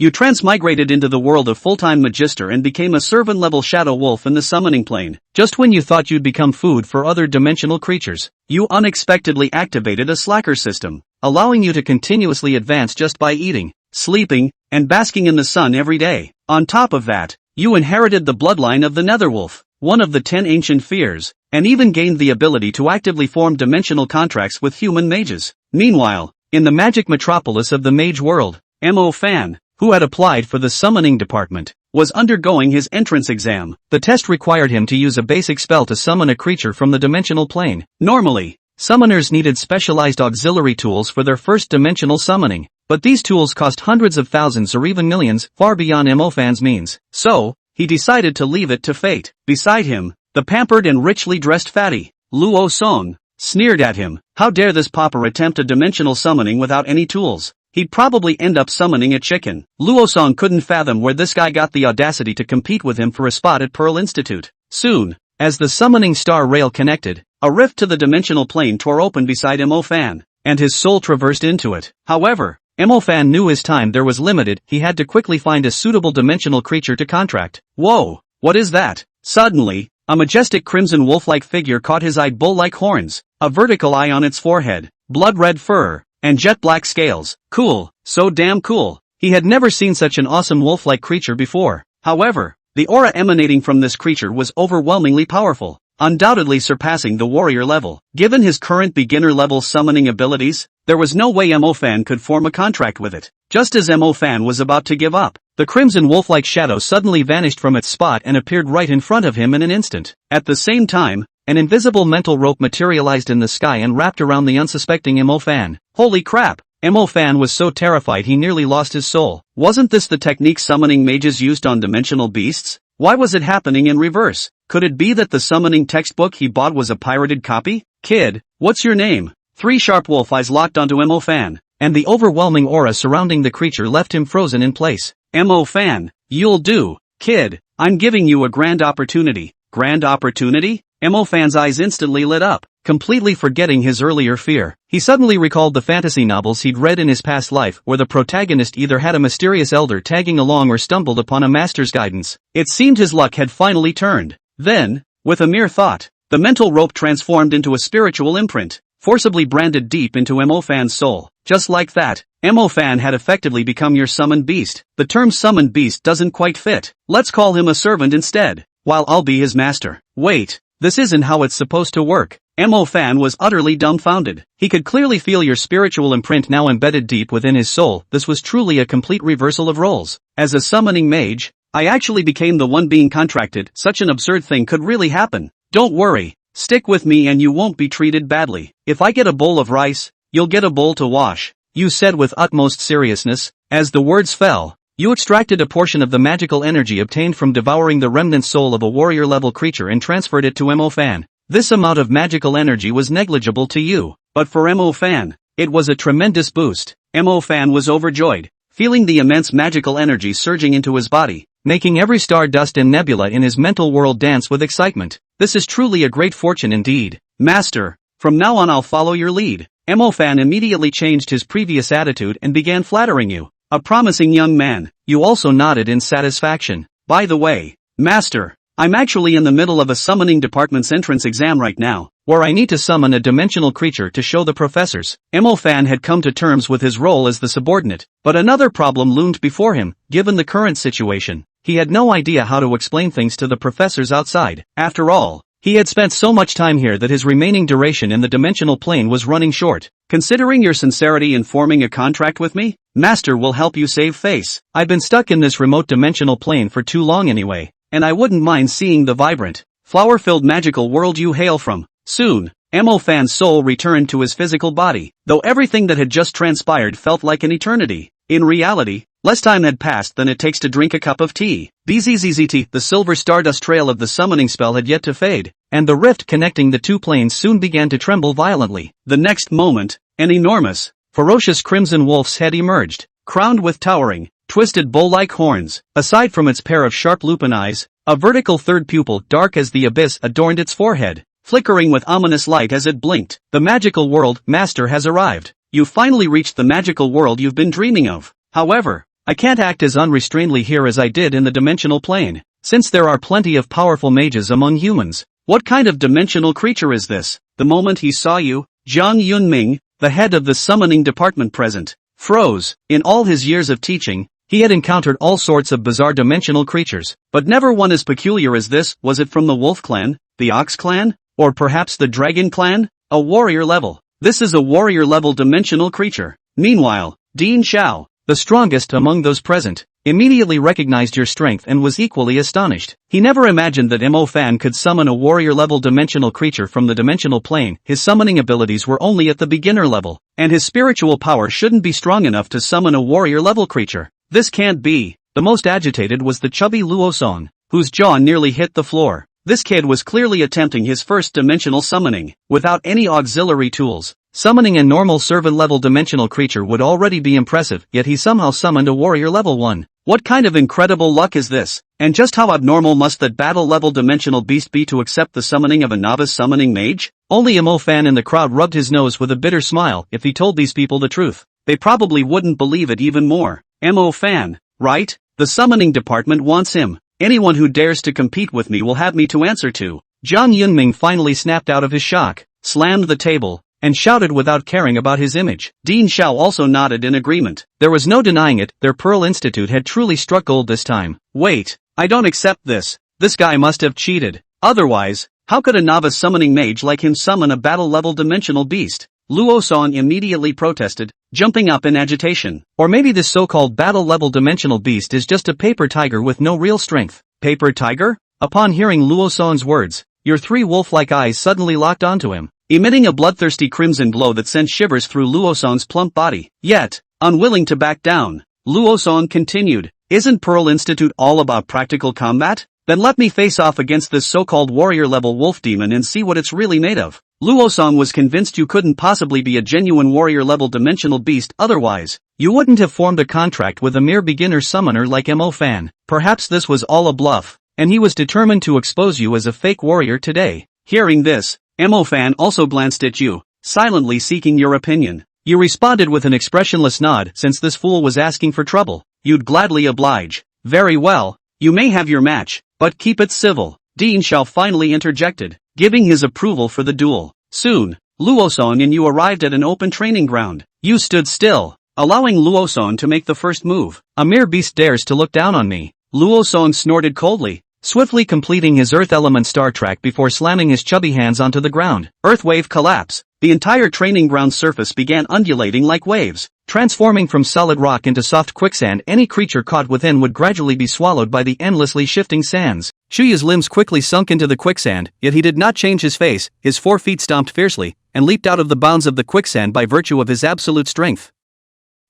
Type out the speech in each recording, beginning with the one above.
You transmigrated into the world of full-time Magister and became a servant-level shadow wolf in the summoning plane. Just when you thought you'd become food for other dimensional creatures, you unexpectedly activated a slacker system, allowing you to continuously advance just by eating, sleeping, and basking in the sun every day. On top of that, you inherited the bloodline of the Netherwolf, one of the 10 ancient fears, and even gained the ability to actively form dimensional contracts with human mages. Meanwhile, in the magic metropolis of the mage world, Mo Fan, who had applied for the summoning department, was undergoing his entrance exam. The test required him to use a basic spell to summon a creature from the dimensional plane. Normally, summoners needed specialized auxiliary tools for their first dimensional summoning, but these tools cost hundreds of thousands or even millions, far beyond Mo Fan's means. So, he decided to leave it to fate. Beside him, the pampered and richly dressed fatty, Luo Song, sneered at him. How dare this pauper attempt a dimensional summoning without any tools? He'd probably end up summoning a chicken. Luo Song couldn't fathom where this guy got the audacity to compete with him for a spot at Pearl Institute. Soon, as the summoning star rail connected, a rift to the dimensional plane tore open beside Mo Fan, and his soul traversed into it. However, Mo Fan knew his time there was limited. He had to quickly find a suitable dimensional creature to contract. Whoa, what is that? Suddenly, a majestic crimson wolf-like figure caught his eye. Bull-like horns, a vertical eye on its forehead, blood-red fur, and jet-black scales. Cool, so damn cool. He had never seen such an awesome wolf-like creature before. However, the aura emanating from this creature was overwhelmingly powerful, undoubtedly surpassing the warrior level. Given his current beginner-level summoning abilities, there was no way Mo Fan could form a contract with it. Just as Mo Fan was about to give up, the crimson wolf-like shadow suddenly vanished from its spot and appeared right in front of him in an instant. At the same time, an invisible mental rope materialized in the sky and wrapped around the unsuspecting Mo Fan. Holy crap! Mo Fan was so terrified he nearly lost his soul. Wasn't this the technique summoning mages used on dimensional beasts? Why was it happening in reverse? Could it be that the summoning textbook he bought was a pirated copy? Kid, what's your name? 3 sharp wolf eyes locked onto Mo Fan, and the overwhelming aura surrounding the creature left him frozen in place. Mo Fan, you'll do. Kid, I'm giving you a grand opportunity. Grand opportunity? Mo Fan's eyes instantly lit up, completely forgetting his earlier fear. He suddenly recalled the fantasy novels he'd read in his past life where the protagonist either had a mysterious elder tagging along or stumbled upon a master's guidance. It seemed his luck had finally turned. Then, with a mere thought, the mental rope transformed into a spiritual imprint, forcibly branded deep into Mo Fan's soul. Just like that, Mo Fan had effectively become your summoned beast. The term summoned beast doesn't quite fit. Let's call him a servant instead, while I'll be his master. Wait, this isn't how it's supposed to work. Mo Fan was utterly dumbfounded. He could clearly feel your spiritual imprint now embedded deep within his soul. This was truly a complete reversal of roles. As a summoning mage, I actually became the one being contracted. Such an absurd thing could really happen. Don't worry, stick with me and you won't be treated badly. If I get a bowl of rice, you'll get a bowl to wash, you said with utmost seriousness. As the words fell, you extracted a portion of the magical energy obtained from devouring the remnant soul of a warrior-level creature and transferred it to Mo Fan. This amount of magical energy was negligible to you, but for Mo Fan, it was a tremendous boost. Mo Fan was overjoyed, feeling the immense magical energy surging into his body, making every star, dust and nebula in his mental world dance with excitement. This is truly a great fortune indeed. Master, from now on I'll follow your lead. Mo Fan immediately changed his previous attitude and began flattering you. A promising young man. You also nodded in satisfaction. By the way, Master, I'm actually in the middle of a summoning department's entrance exam right now, where I need to summon a dimensional creature to show the professors. Mo Fan had come to terms with his role as the subordinate, but another problem loomed before him. Given the current situation, he had no idea how to explain things to the professors outside. After all, he had spent so much time here that his remaining duration in the dimensional plane was running short. Considering your sincerity in forming a contract with me, Master will help you save face. I've been stuck in this remote dimensional plane for too long anyway, and I wouldn't mind seeing the vibrant, flower-filled magical world you hail from. Soon, Mo Fan's soul returned to his physical body, though everything that had just transpired felt like an eternity. In reality, less time had passed than it takes to drink a cup of tea. BZZZT, the silver stardust trail of the summoning spell had yet to fade, and the rift connecting the two planes soon began to tremble violently. The next moment, an enormous, ferocious crimson wolf's head emerged, crowned with towering, twisted bow-like horns. Aside from its pair of sharp lupin eyes, a vertical third pupil dark as the abyss adorned its forehead, flickering with ominous light as it blinked. The magical world, Master, has arrived. You finally reached the magical world you've been dreaming of. However, I can't act as unrestrainedly here as I did in the dimensional plane, since there are plenty of powerful mages among humans. What kind of dimensional creature is this? The moment he saw you, Zhang Yunming, the head of the summoning department present, froze. In all his years of teaching, he had encountered all sorts of bizarre dimensional creatures, but never one as peculiar as this. Was it from the Wolf Clan, the Ox Clan, or perhaps the Dragon Clan? A warrior level. This is a warrior level dimensional creature. Meanwhile, Dean Zhao, the strongest among those present, immediately recognized your strength and was equally astonished. He never imagined that Mo Fan could summon a warrior-level dimensional creature from the dimensional plane. His summoning abilities were only at the beginner level, and his spiritual power shouldn't be strong enough to summon a warrior-level creature. This can't be. The most agitated was the chubby Luo Song, whose jaw nearly hit the floor. This kid was clearly attempting his first dimensional summoning, without any auxiliary tools. Summoning a normal servant-level dimensional creature would already be impressive, yet he somehow summoned a warrior level 1. What kind of incredible luck is this? And just how abnormal must that battle-level dimensional beast be to accept the summoning of a novice summoning mage? Only Mo Fan in the crowd rubbed his nose with a bitter smile. If he told these people the truth, they probably wouldn't believe it even more. Mo Fan, right? The summoning department wants him. Anyone who dares to compete with me will have me to answer to. Zhang Yunming finally snapped out of his shock, slammed the table, and shouted without caring about his image. Dean Zhao also nodded in agreement. There was no denying it, their Pearl Institute had truly struck gold this time. Wait, I don't accept this. This guy must have cheated. Otherwise, how could a novice summoning mage like him summon a battle-level dimensional beast? Luo Song immediately protested, jumping up in agitation. Or maybe this so-called battle-level dimensional beast is just a paper tiger with no real strength. Paper tiger? Upon hearing Luo Song's words, your three wolf-like eyes suddenly locked onto him, emitting a bloodthirsty crimson glow that sent shivers through Luo Song's plump body. Yet, unwilling to back down, Luo Song continued, isn't Pearl Institute all about practical combat? Then let me face off against this so-called warrior-level wolf demon and see what it's really made of. Luo Song was convinced you couldn't possibly be a genuine warrior-level dimensional beast, otherwise, you wouldn't have formed a contract with a mere beginner summoner like Mo Fan. Perhaps this was all a bluff, and he was determined to expose you as a fake warrior today. Hearing this, Mo Fan also glanced at you, silently seeking your opinion. You responded with an expressionless nod. Since this fool was asking for trouble, you'd gladly oblige. Very well, you may have your match, but keep it civil. Dean Zhao finally interjected, giving his approval for the duel. Soon, Luo Song and you arrived at an open training ground. You stood still, allowing Luo Song to make the first move. A mere beast dares to look down on me. Luo Song snorted coldly, swiftly completing his Earth Element Star Track before slamming his chubby hands onto the ground. Earthwave collapse. The entire training ground surface began undulating like waves, transforming from solid rock into soft quicksand. Any creature caught within would gradually be swallowed by the endlessly shifting sands. Chuyu's limbs quickly sunk into the quicksand, yet he did not change his face. His 4 feet stomped fiercely, and leaped out of the bounds of the quicksand by virtue of his absolute strength.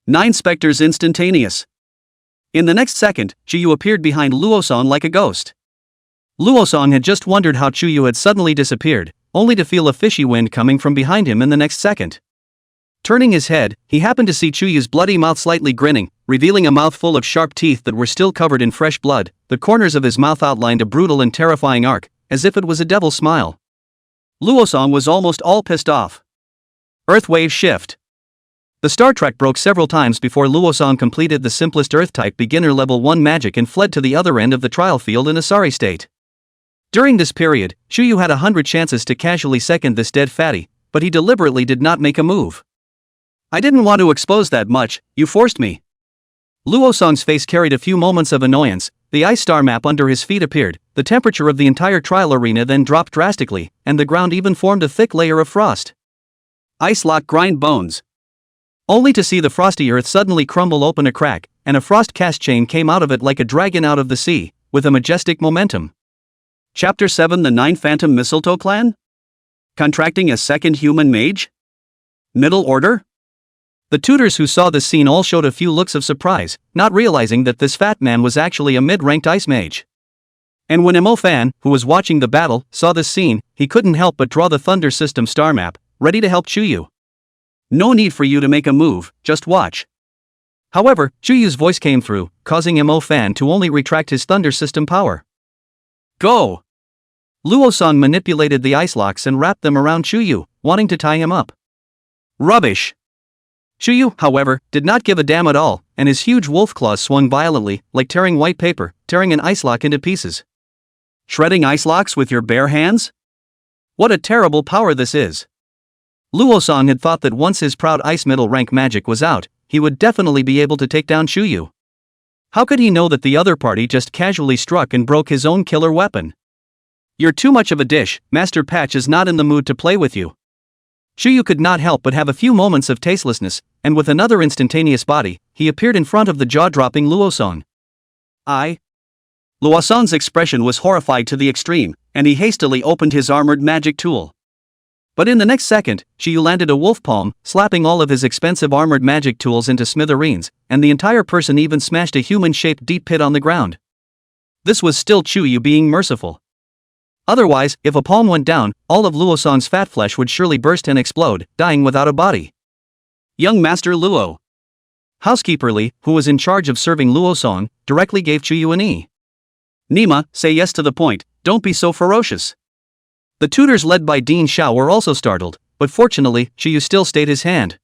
9 specters instantaneous. In the next second, Chuyu appeared behind Luo Song like a ghost. Luo Song had just wondered how Chuyu had suddenly disappeared, only to feel a fishy wind coming from behind him in the next second. Turning his head, he happened to see Chuyu's bloody mouth slightly grinning, revealing a mouthful of sharp teeth that were still covered in fresh blood. The corners of his mouth outlined a brutal and terrifying arc, as if it was a devil's smile. Luo Song was almost all pissed off. Earthwave shift. The Star Trek broke several times before Luo Song completed the simplest Earth-type beginner level 1 magic and fled to the other end of the trial field in a sorry state. During this period, Chuyu had 100 chances to casually second this dead fatty, but he deliberately did not make a move. I didn't want to expose that much, you forced me. Luo Song's face carried a few moments of annoyance. The ice star map under his feet appeared. The temperature of the entire trial arena then dropped drastically, and the ground even formed a thick layer of frost. Ice lock grind bones. Only to see the frosty earth suddenly crumble open a crack, and a frost cast chain came out of it like a dragon out of the sea, with a majestic momentum. Chapter 7: The 9 Phantom Mistletoe Clan? Contracting a second human mage? Middle Order? The tutors who saw this scene all showed a few looks of surprise, not realizing that this fat man was actually a mid-ranked ice mage. And when Mo Fan, who was watching the battle, saw this scene, he couldn't help but draw the Thunder System star map, ready to help Chuyu. No need for you to make a move, just watch. However, Chuyu's voice came through, causing Mo Fan to only retract his Thunder System power. Go! Luo Song manipulated the ice locks and wrapped them around Chuyu, wanting to tie him up. Rubbish! Chuyu, however, did not give a damn at all, and his huge wolf claws swung violently, like tearing white paper, tearing an ice lock into pieces. Shredding ice locks with your bare hands? What a terrible power this is. Luosong had thought that once his proud ice middle rank magic was out, he would definitely be able to take down Chuyu. How could he know that the other party just casually struck and broke his own killer weapon? You're too much of a dish, Master Patch is not in the mood to play with you. Chuyu could not help but have a few moments of tastelessness, and with another instantaneous body, he appeared in front of the jaw-dropping Luosong. Luosong's expression was horrified to the extreme, and he hastily opened his armored magic tool. But in the next second, Chuyu landed a wolf palm, slapping all of his expensive armored magic tools into smithereens, and the entire person even smashed a human-shaped deep pit on the ground. This was still Chuyu being merciful. Otherwise, if a palm went down, all of Luosong's fat flesh would surely burst and explode, dying without a body. Young Master Luo. Housekeeper Li, who was in charge of serving Luosong, directly gave Chuyu an E. Nima, say yes to the point, don't be so ferocious. The tutors led by Dean Zhao were also startled, but fortunately, Chuyu still stayed his hand.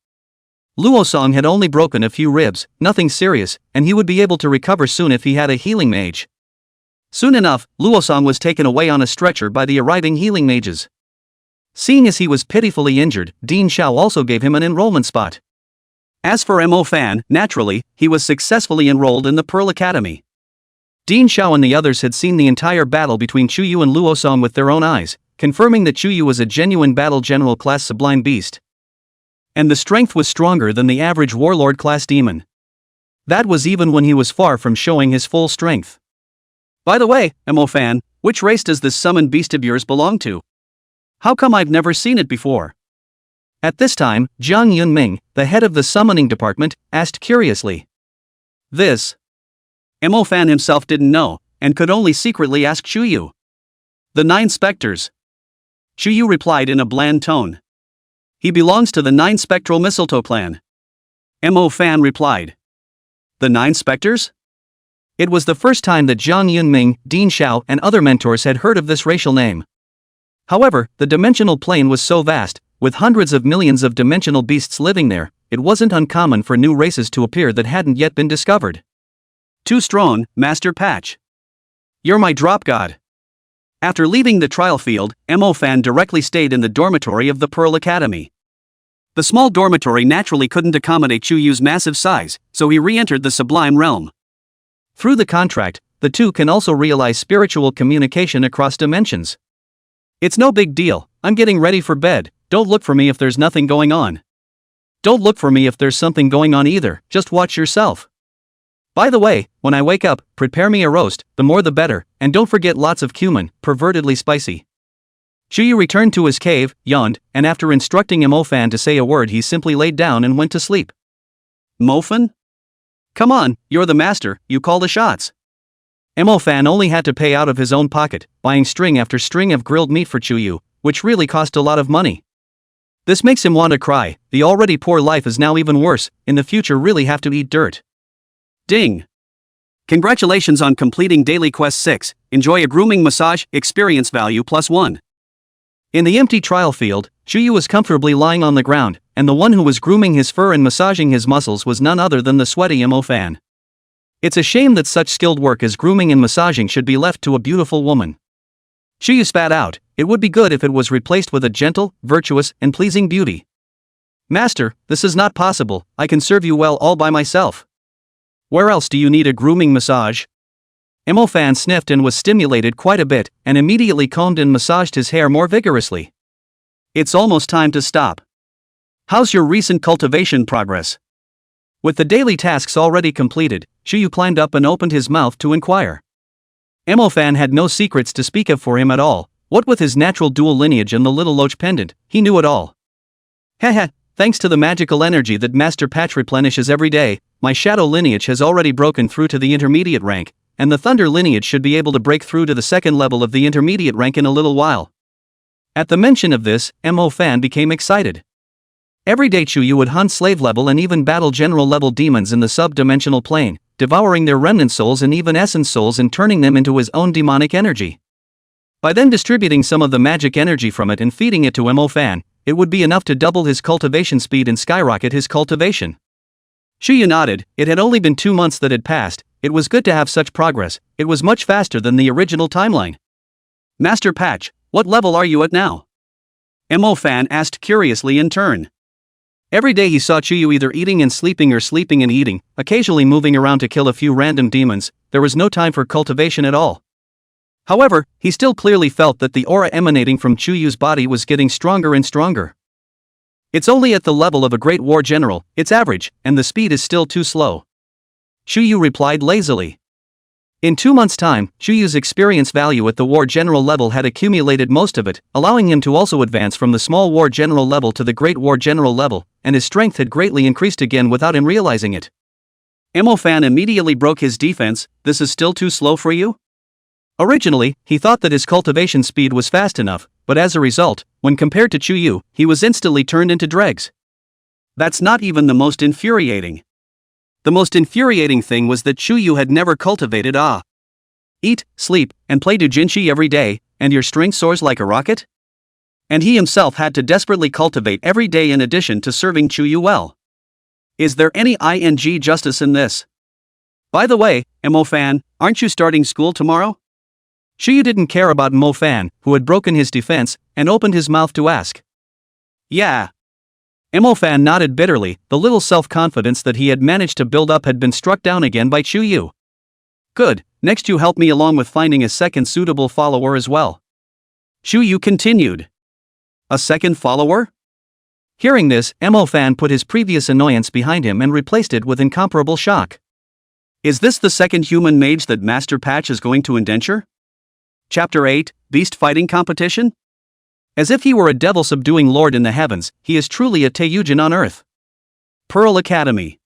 Luosong had only broken a few ribs, nothing serious, and he would be able to recover soon if he had a healing mage. Soon enough, Luosong was taken away on a stretcher by the arriving healing mages. Seeing as he was pitifully injured, Dean Zhao also gave him an enrollment spot. As for Mo Fan, naturally, he was successfully enrolled in the Pearl Academy. Dean Zhao and the others had seen the entire battle between Chuyu and Luosong with their own eyes, confirming that Chuyu was a genuine battle general class sublime beast. And the strength was stronger than the average warlord class demon. That was even when he was far from showing his full strength. By the way, Mo Fan, which race does this summoned beast of yours belong to? How come I've never seen it before? At this time, Jiang Yunming, the head of the summoning department, asked curiously. This. Mo Fan himself didn't know, and could only secretly ask Chuyu. The 9 specters. Chuyu replied in a bland tone. He belongs to the 9 spectral mistletoe clan. Mo Fan replied. The 9 specters? It was the first time that Jiang Yunming, Dean Zhao, and other mentors had heard of this racial name. However, the dimensional plane was so vast, with hundreds of millions of dimensional beasts living there, it wasn't uncommon for new races to appear that hadn't yet been discovered. Too strong, Master Patch. You're my drop god. After leaving the trial field, Mo Fan directly stayed in the dormitory of the Pearl Academy. The small dormitory naturally couldn't accommodate Chuyu's massive size, so he re-entered the Sublime Realm. Through the contract, the two can also realize spiritual communication across dimensions. It's no big deal, I'm getting ready for bed, don't look for me if there's nothing going on. Don't look for me if there's something going on either, just watch yourself. By the way, when I wake up, prepare me a roast, the more the better, and don't forget lots of cumin, pervertedly spicy. Chuyu returned to his cave, yawned, and after instructing Mo Fan to say a word he simply laid down and went to sleep. Mo Fan? Come on, you're the master, you call the shots. Mo Fan only had to pay out of his own pocket, buying string after string of grilled meat for Chuyu, which really cost a lot of money. This makes him want to cry, the already poor life is now even worse, in the future really have to eat dirt. Ding! Congratulations on completing Daily Quest 6, enjoy a grooming massage, experience value +1. In the empty trial field, Chuyu was comfortably lying on the ground, and the one who was grooming his fur and massaging his muscles was none other than the sweaty Mo Fan. It's a shame that such skilled work as grooming and massaging should be left to a beautiful woman. Chuyu spat out, it would be good if it was replaced with a gentle, virtuous, and pleasing beauty. Master, this is not possible, I can serve you well all by myself. Where else do you need a grooming massage? Mo Fan sniffed and was stimulated quite a bit, and immediately combed and massaged his hair more vigorously. It's almost time to stop. How's your recent cultivation progress? With the daily tasks already completed, Chuyu climbed up and opened his mouth to inquire. Mo Fan had no secrets to speak of for him at all, what with his natural dual lineage and the little loach pendant, he knew it all. Heh, thanks to the magical energy that Master Patch replenishes every day, my shadow lineage has already broken through to the intermediate rank, and the thunder lineage should be able to break through to the second level of the intermediate rank in a little while. At the mention of this, Mo Fan became excited. Every day Chuyu would hunt slave level and even battle general level demons in the sub-dimensional plane, devouring their remnant souls and even essence souls and turning them into his own demonic energy. By then distributing some of the magic energy from it and feeding it to Mo Fan, it would be enough to double his cultivation speed and skyrocket his cultivation. Shuyu nodded. It had only been 2 months that had passed. It was good to have such progress. It was much faster than the original timeline. Master Patch, what level are you at now? Mo Fan asked curiously in turn. Every day he saw Chuyu either eating and sleeping or sleeping and eating, occasionally moving around to kill a few random demons. There was no time for cultivation at all. However, he still clearly felt that the aura emanating from Chuyu's body was getting stronger and stronger. It's only at the level of a great war general, it's average, and the speed is still too slow. Chuyu replied lazily. In 2 months' time, Chuyu's experience value at the war general level had accumulated most of it, allowing him to also advance from the small war general level to the great war general level, and his strength had greatly increased again without him realizing it. Mo Fan immediately broke his defense. This is still too slow for you? Originally, he thought that his cultivation speed was fast enough, but as a result, when compared to Chuyu, he was instantly turned into dregs. That's not even the most infuriating. The most infuriating thing was that Chuyu had never cultivated eat, sleep, and play doujinshi every day, and your strength soars like a rocket? And he himself had to desperately cultivate every day in addition to serving Chuyu well. Is there any justice in this? By the way, Mo Fan, aren't you starting school tomorrow? Chuyu didn't care about Mo Fan, who had broken his defense, and opened his mouth to ask. Yeah. Mo Fan nodded bitterly. The little self-confidence that he had managed to build up had been struck down again by Chuyu. Good, next you help me along with finding a second suitable follower as well. Chuyu continued. A second follower? Hearing this, Mo Fan put his previous annoyance behind him and replaced it with incomparable shock. Is this the second human mage that Master Patch is going to indenture? Chapter 8, Beast Fighting Competition? As if he were a devil-subduing lord in the heavens, he is truly a Taiyujin on earth. Pearl Academy.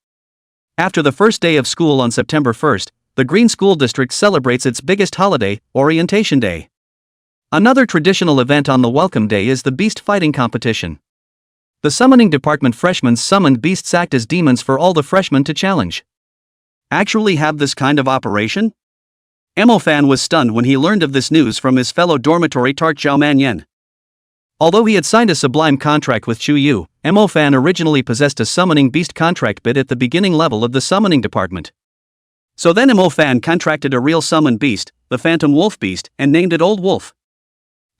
After the first day of school on September 1st, the Green School District celebrates its biggest holiday, Orientation Day. Another traditional event on the welcome day is the Beast Fighting Competition. The summoning department freshmen summoned beasts act as demons for all the freshmen to challenge. Actually have this kind of operation? Mo Fan was stunned when he learned of this news from his fellow dormitory tart Zhao Manyan. Although he had signed a sublime contract with Chuyu, Mo Fan originally possessed a summoning beast contract bid at the beginning level of the summoning department. So then Mo Fan contracted a real summon beast, the Phantom Wolf Beast, and named it Old Wolf.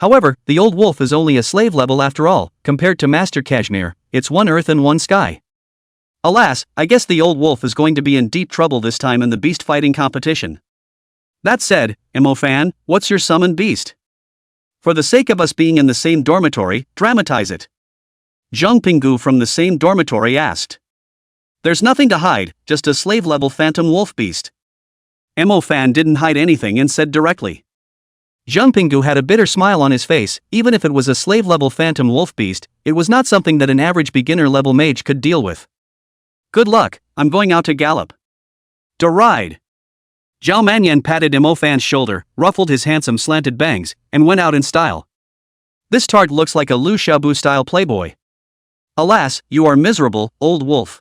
However, the Old Wolf is only a slave level after all. Compared to Master Cashmere, it's 1 earth and 1 sky. Alas, I guess the Old Wolf is going to be in deep trouble this time in the beast fighting competition. That said, Mo Fan, what's your summoned beast? For the sake of us being in the same dormitory, dramatize it. Zhang Pinggu from the same dormitory asked. There's nothing to hide, just a slave-level phantom wolf beast. Mo Fan didn't hide anything and said directly. Zhang Pinggu had a bitter smile on his face. Even if it was a slave-level phantom wolf beast, it was not something that an average beginner-level mage could deal with. Good luck, I'm going out to gallop. Deride. Zhao Manyan patted Mo Fan's shoulder, ruffled his handsome slanted bangs, and went out in style. This tart looks like a Lu Xiaobu-style playboy. Alas, you are miserable, old wolf.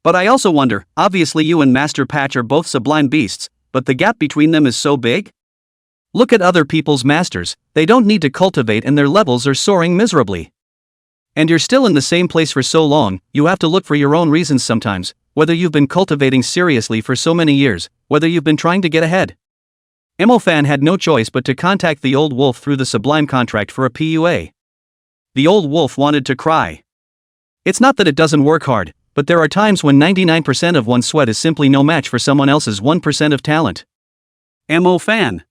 But I also wonder, obviously you and Master Patch are both sublime beasts, but the gap between them is so big? Look at other people's masters, they don't need to cultivate and their levels are soaring miserably. And you're still in the same place for so long, you have to look for your own reasons sometimes, whether you've been cultivating seriously for so many years, whether you've been trying to get ahead. Mo Fan had no choice but to contact the Old Wolf through the sublime contract for a PUA. The Old Wolf wanted to cry. It's not that it doesn't work hard, but there are times when 99% of one's sweat is simply no match for someone else's 1% of talent. Mo Fan.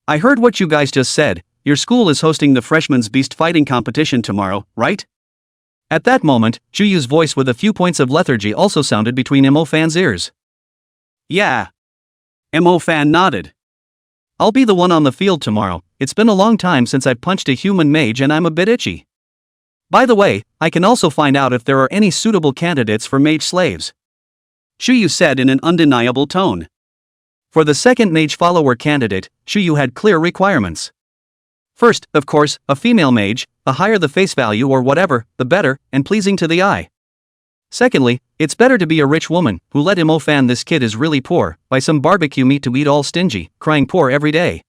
I heard what you guys just said. Your school is hosting the freshman's beast fighting competition tomorrow, right? At that moment, Chuyu's voice with a few points of lethargy also sounded between Mo Fan's ears. Yeah. Mo Fan nodded. I'll be the one on the field tomorrow. It's been a long time since I punched a human mage and I'm a bit itchy. By the way, I can also find out if there are any suitable candidates for mage slaves. Chuyu said in an undeniable tone. For the second mage follower candidate, Chuyu had clear requirements. First, of course, a female mage. The higher the face value or whatever, the better, and pleasing to the eye. Secondly, it's better to be a rich woman, who let Mo Fan this kid is really poor, buy some barbecue meat to eat all stingy, crying poor every day.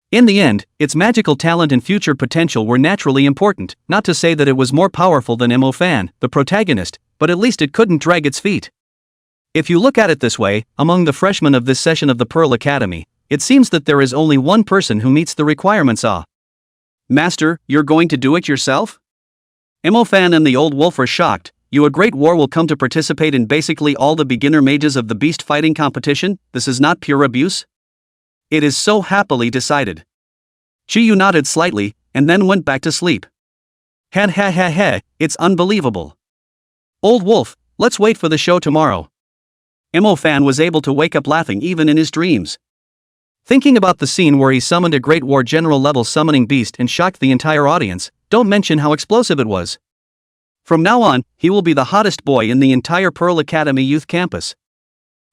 In the end, its magical talent and future potential were naturally important, not to say that it was more powerful than Fan, the protagonist, but at least it couldn't drag its feet. If you look at it this way, among the freshmen of this session of the Pearl Academy, it seems that there is only one person who meets the requirements. Master, you're going to do it yourself? Fan and the old wolf are shocked. You, a great war, will come to participate in basically all the beginner mages of the beast fighting competition? This is not pure abuse? It is so happily decided. Chiyu nodded slightly, and then went back to sleep. Ha, it's unbelievable. Old wolf, let's wait for the show tomorrow. Fan was able to wake up laughing even in his dreams. Thinking about the scene where he summoned a Great War General level summoning beast and shocked the entire audience, don't mention how explosive it was. From now on, he will be the hottest boy in the entire Pearl Academy youth campus.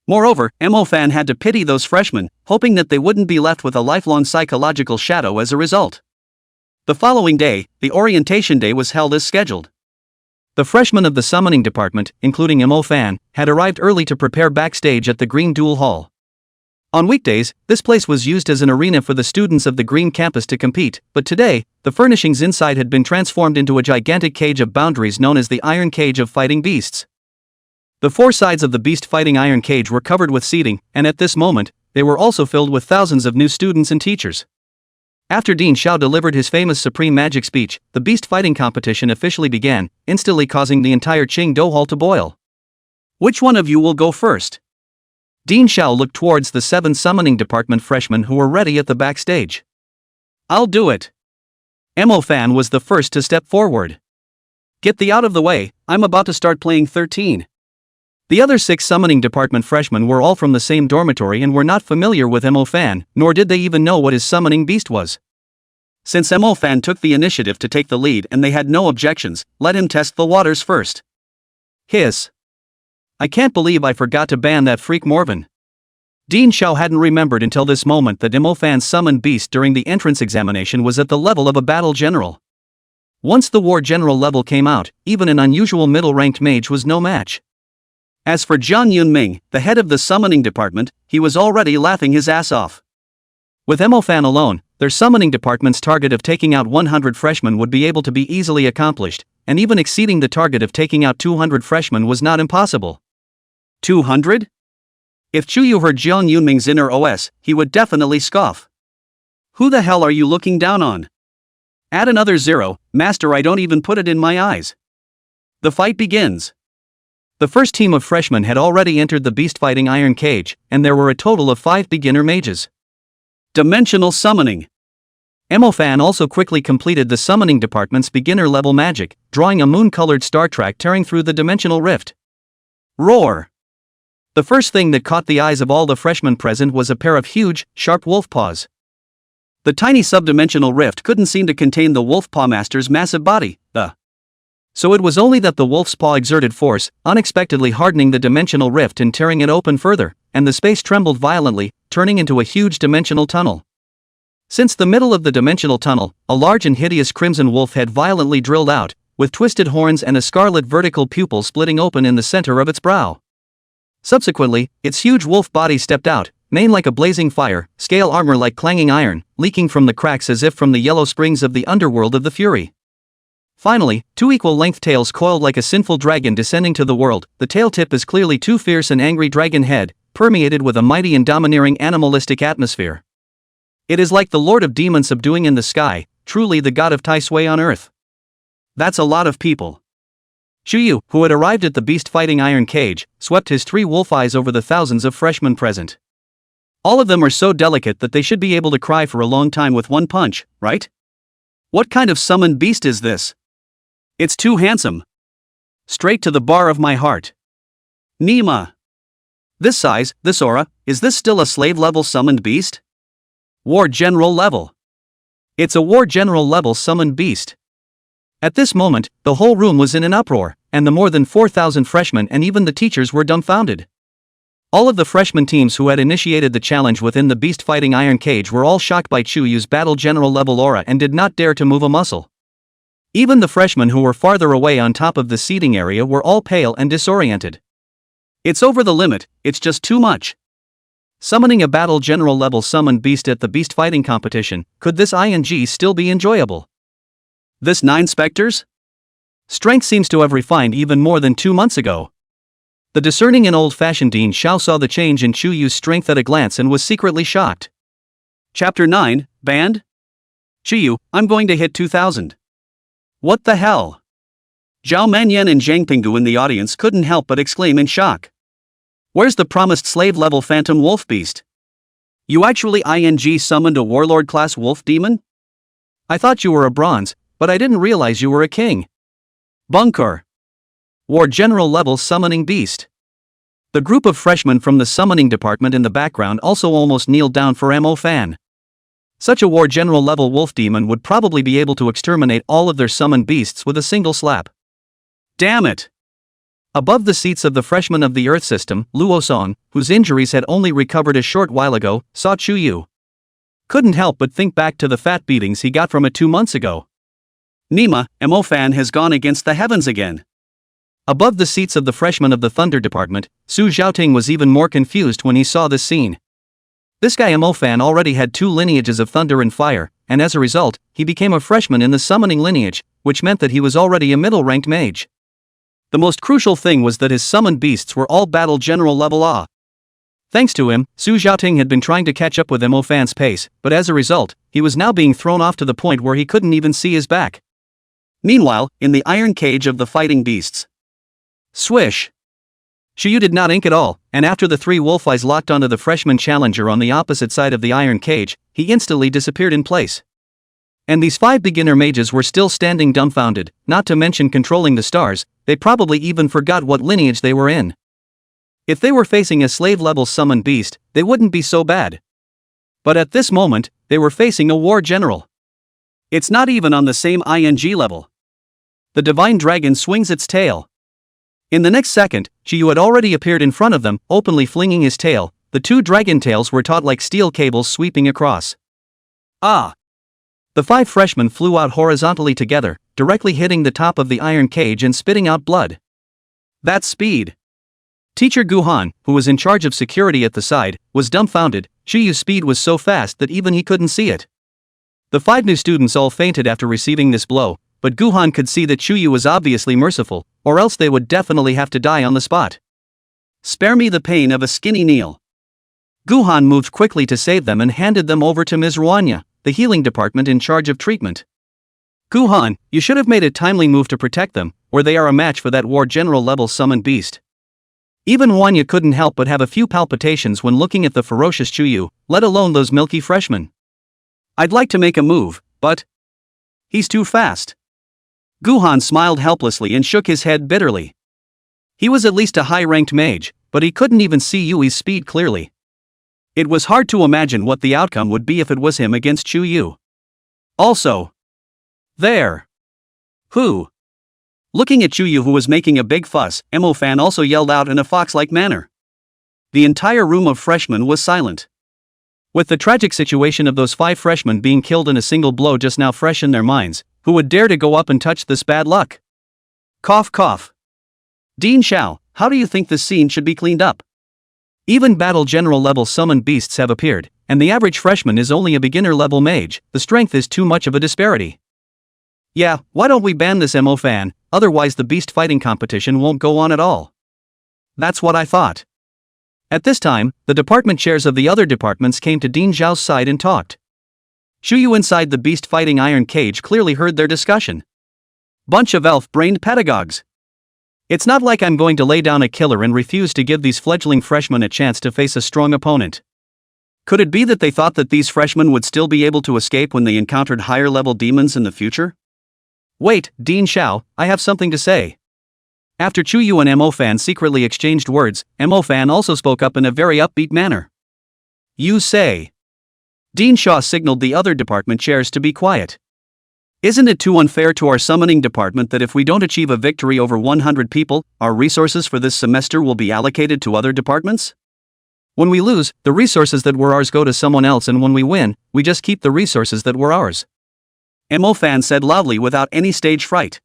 Moreover, Fan had to pity those freshmen, hoping that they wouldn't be left with a lifelong psychological shadow as a result. The following day, the orientation day was held as scheduled. The freshmen of the summoning department, including Fan, had arrived early to prepare backstage at the Green Duel Hall. On weekdays, this place was used as an arena for the students of the Green campus to compete, but today, the furnishings inside had been transformed into a gigantic cage of boundaries known as the Iron Cage of Fighting Beasts. The four sides of the beast fighting iron cage were covered with seating, and at this moment, they were also filled with thousands of new students and teachers. After Dean Zhao delivered his famous supreme magic speech, the beast fighting competition officially began, instantly causing the entire Qingdou Hall to boil. Which one of you will go first? Dean Zhao looked towards the 7 summoning department freshmen who were ready at the backstage. I'll do it. Fan was the first to step forward. Get the out of the way, I'm about to start playing 13. The other 6 summoning department freshmen were all from the same dormitory and were not familiar with Fan, nor did they even know what his summoning beast was. Since Fan took the initiative to take the lead and they had no objections, let him test the waters first. Hiss. I can't believe I forgot to ban that freak Morven. Dean Zhao hadn't remembered until this moment that Fan's summoned beast during the entrance examination was at the level of a battle general. Once the war general level came out, even an unusual middle-ranked mage was no match. As for Zhang Yunming, the head of the summoning department, he was already laughing his ass off. With Fan alone, their summoning department's target of taking out 100 freshmen would be able to be easily accomplished, and even exceeding the target of taking out 200 freshmen was not impossible. 200? If Chuyu heard Zhang Yunming's inner OS, he would definitely scoff. Who the hell are you looking down on? Add another 0, master, I don't even put it in my eyes. The fight begins. The first team of freshmen had already entered the beast fighting iron cage, and there were a total of 5 beginner mages. Dimensional summoning. Fan also quickly completed the summoning department's beginner level magic, drawing a moon-colored star track tearing through the dimensional rift. Roar. The first thing that caught the eyes of all the freshmen present was a pair of huge, sharp wolf paws. The tiny subdimensional rift couldn't seem to contain the wolf paw master's massive body, So it was only that the wolf's paw exerted force, unexpectedly hardening the dimensional rift and tearing it open further, and the space trembled violently, turning into a huge dimensional tunnel. Since the middle of the dimensional tunnel, a large and hideous crimson wolf head violently drilled out, with twisted horns and a scarlet vertical pupil splitting open in the center of its brow. Subsequently, its huge wolf body stepped out, mane like a blazing fire, scale armor like clanging iron, leaking from the cracks as if from the yellow springs of the underworld of the Fury. Finally, 2 equal-length tails coiled like a sinful dragon descending to the world. The tail tip is clearly 2 fierce and angry dragon head, permeated with a mighty and domineering animalistic atmosphere. It is like the Lord of Demons subduing in the sky, truly the god of Tai Sui on earth. That's a lot of people. Chuyu, who had arrived at the beast fighting iron cage, swept his 3 wolf eyes over the thousands of freshmen present. All of them are so delicate that they should be able to cry for a long time with one punch, right? What kind of summoned beast is this? It's too handsome. Straight to the bar of my heart. Nima. This size, this aura, is this still a slave-level summoned beast? War General level. It's a War General level summoned beast. At this moment, the whole room was in an uproar, and the more than 4,000 freshmen and even the teachers were dumbfounded. All of the freshman teams who had initiated the challenge within the beast fighting iron cage were all shocked by Chuyu's battle general level aura and did not dare to move a muscle. Even the freshmen who were farther away on top of the seating area were all pale and disoriented. It's over the limit, it's just too much. Summoning a battle general level summoned beast at the beast fighting competition, could this ing still be enjoyable? This 9 specters? Strength seems to have refined even more than 2 months ago. The discerning and old-fashioned Dean Zhao saw the change in Chuyu's strength at a glance and was secretly shocked. Chapter 9, Banned? Chuyu, I'm going to hit 2000. What the hell? Zhao Manyan and Zhang Pinggu in the audience couldn't help but exclaim in shock. Where's the promised slave-level phantom wolf beast? You actually ing summoned a warlord-class wolf demon? I thought you were a bronze, but I didn't realize you were a king. Bunker. War general level summoning beast. The group of freshmen from the summoning department in the background also almost kneeled down for Mo Fan. Such a war general level wolf demon would probably be able to exterminate all of their summoned beasts with a single slap. Damn it! Above the seats of the freshmen of the Earth system, Luo Song, whose injuries had only recovered a short while ago, saw Chuyu. Couldn't help but think back to the fat beatings he got from it 2 months ago. Nima, Mo Fan has gone against the heavens again. Above the seats of the freshmen of the Thunder Department, Su Xiaoting was even more confused when he saw this scene. This guy Mo Fan already had 2 lineages of thunder and fire, and as a result, he became a freshman in the summoning lineage, which meant that he was already a middle-ranked mage. The most crucial thing was that his summoned beasts were all battle general level A. Thanks to him, Su Xiaoting had been trying to catch up with Mo Fan's pace, but as a result, he was now being thrown off to the point where he couldn't even see his back. Meanwhile, in the iron cage of the fighting beasts. Swish! Chuyu did not ink at all, and after the 3 wolf eyes locked onto the freshman challenger on the opposite side of the iron cage, he instantly disappeared in place. And these 5 beginner mages were still standing dumbfounded, not to mention controlling the stars. They probably even forgot what lineage they were in. If they were facing a slave-level summoned beast, they wouldn't be so bad. But at this moment, they were facing a war general. It's not even on the same ing level. The divine dragon swings its tail. In the next second, Chuyu had already appeared in front of them, openly flinging his tail. The 2 dragon tails were taut like steel cables sweeping across. Ah! The 5 freshmen flew out horizontally together, directly hitting the top of the iron cage and spitting out blood. That's speed. Teacher Guhan, who was in charge of security at the side, was dumbfounded. Chuyu's speed was so fast that even he couldn't see it. The 5 new students all fainted after receiving this blow, but Guhan could see that Chuyu was obviously merciful, or else they would definitely have to die on the spot. Spare me the pain of a skinny kneel. Guhan moved quickly to save them and handed them over to Ms. Ruanya, the healing department in charge of treatment. Guhan, you should have made a timely move to protect them, or they are a match for that war general level summoned beast. Even Ruanya couldn't help but have a few palpitations when looking at the ferocious Chuyu, let alone those milky freshmen. I'd like to make a move, but he's too fast. Guhan smiled helplessly and shook his head bitterly. He was at least a high-ranked mage, but he couldn't even see Yui's speed clearly. It was hard to imagine what the outcome would be if it was him against Chuyu. Also, there. Who? Looking at Chuyu, who was making a big fuss, Mo Fan also yelled out in a fox-like manner. The entire room of freshmen was silent. With the tragic situation of those 5 freshmen being killed in a single blow just now fresh in their minds, who would dare to go up and touch this bad luck? Cough cough. Dean Zhao, how do you think this scene should be cleaned up? Even battle general level summoned beasts have appeared, and the average freshman is only a beginner level mage. The strength is too much of a disparity. Yeah, why don't we ban this Mo Fan, otherwise the beast fighting competition won't go on at all. That's what I thought. At this time, the department chairs of the other departments came to Dean Zhao's side and talked. Chuyu inside the beast fighting iron cage clearly heard their discussion. Bunch of elf-brained pedagogues. It's not like I'm going to lay down a killer and refuse to give these fledgling freshmen a chance to face a strong opponent. Could it be that they thought that these freshmen would still be able to escape when they encountered higher-level demons in the future? Wait, Dean Zhao, I have something to say. After Chuyu and Mo Fan secretly exchanged words, Mo Fan also spoke up in a very upbeat manner. You say. Dean Zhao signaled the other department chairs to be quiet. Isn't it too unfair to our summoning department that if we don't achieve a victory over 100 people, our resources for this semester will be allocated to other departments? When we lose, the resources that were ours go to someone else, and when we win, we just keep the resources that were ours. Mo Fan said loudly without any stage fright.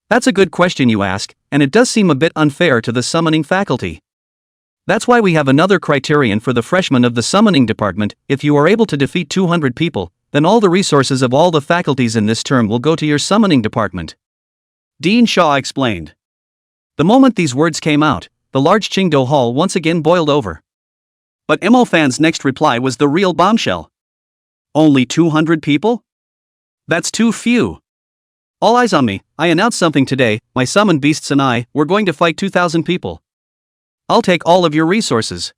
That's a good question you ask, and it does seem a bit unfair to the summoning faculty. That's why we have another criterion for the freshmen of the summoning department. If you are able to defeat 200 people, then all the resources of all the faculties in this term will go to your summoning department. Dean Zhao explained. The moment these words came out, the large Qingdao hall once again boiled over. But Mo Fan's next reply was the real bombshell. Only 200 people? That's too few. All eyes on me, I announced something today, my summoned beasts and I, we're going to fight 2,000 people. I'll take all of your resources.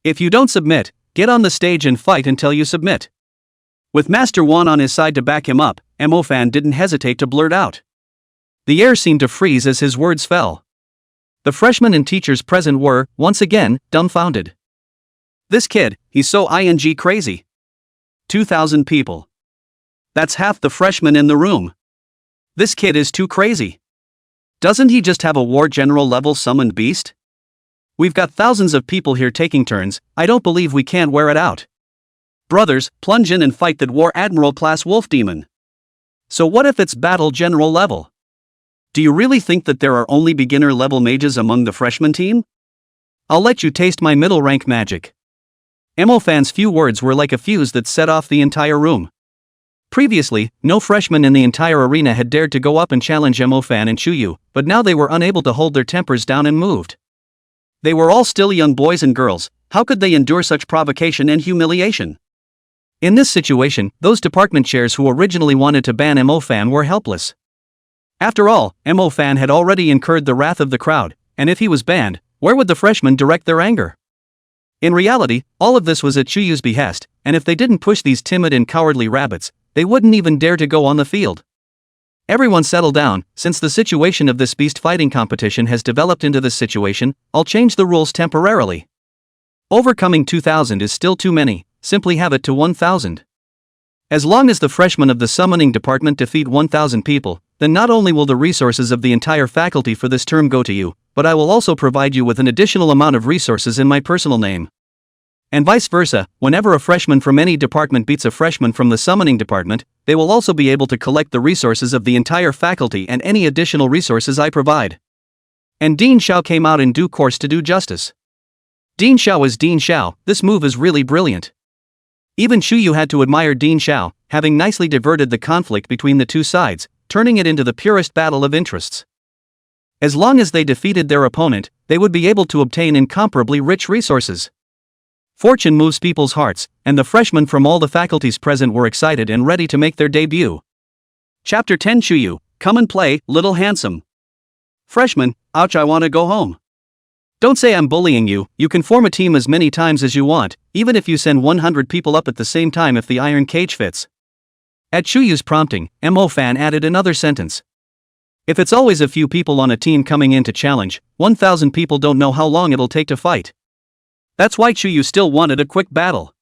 If you don't submit, get on the stage and fight until you submit. With Master Wan on his side to back him up, Mo Fan didn't hesitate to blurt out. The air seemed to freeze as his words fell. The freshmen and teachers present were, once again, dumbfounded. This kid, he's so crazy. 2,000 people. That's half the freshmen in the room. This kid is too crazy. Doesn't he just have a war general level summoned beast? We've got thousands of people here taking turns, I don't believe we can't wear it out. Brothers, plunge in and fight that war admiral class wolf demon. So what if it's battle general level? Do you really think that there are only beginner level mages among the freshman team? I'll let you taste my middle rank magic. Mo Fan's few words were like a fuse that set off the entire room. Previously, no freshman in the entire arena had dared to go up and challenge Mo Fan and Chuyu, but now they were unable to hold their tempers down and moved. They were all still young boys and girls, how could they endure such provocation and humiliation? In this situation, those department chairs who originally wanted to ban Mo Fan were helpless. After all, Mo Fan had already incurred the wrath of the crowd, and if he was banned, where would the freshmen direct their anger? In reality, all of this was at Chuyu's behest, and if they didn't push these timid and cowardly rabbits, they wouldn't even dare to go on the field. Everyone settle down, since the situation of this beast fighting competition has developed into this situation, I'll change the rules temporarily. Overcoming 2,000 is still too many, simply have it to 1,000. As long as the freshmen of the summoning department defeat 1,000 people, then not only will the resources of the entire faculty for this term go to you, but I will also provide you with an additional amount of resources in my personal name. And vice versa, whenever a freshman from any department beats a freshman from the summoning department, they will also be able to collect the resources of the entire faculty and any additional resources I provide. And Dean Zhao came out in due course to do justice. Dean Zhao is Dean Zhao, this move is really brilliant. Even Chuyu had to admire Dean Zhao, having nicely diverted the conflict between the two sides, turning it into the purest battle of interests. As long as they defeated their opponent, they would be able to obtain incomparably rich resources. Fortune moves people's hearts, and the freshmen from all the faculties present were excited and ready to make their debut. Chapter 10 Chuyu, come and play, little handsome. Freshman, ouch, I want to go home. Don't say I'm bullying you, you can form a team as many times as you want, even if you send 100 people up at the same time if the iron cage fits. At Chuyu's prompting, Mo Fan added another sentence. If it's always a few people on a team coming in to challenge, 1,000 people don't know how long it'll take to fight. That's why Chuyu still wanted a quick battle.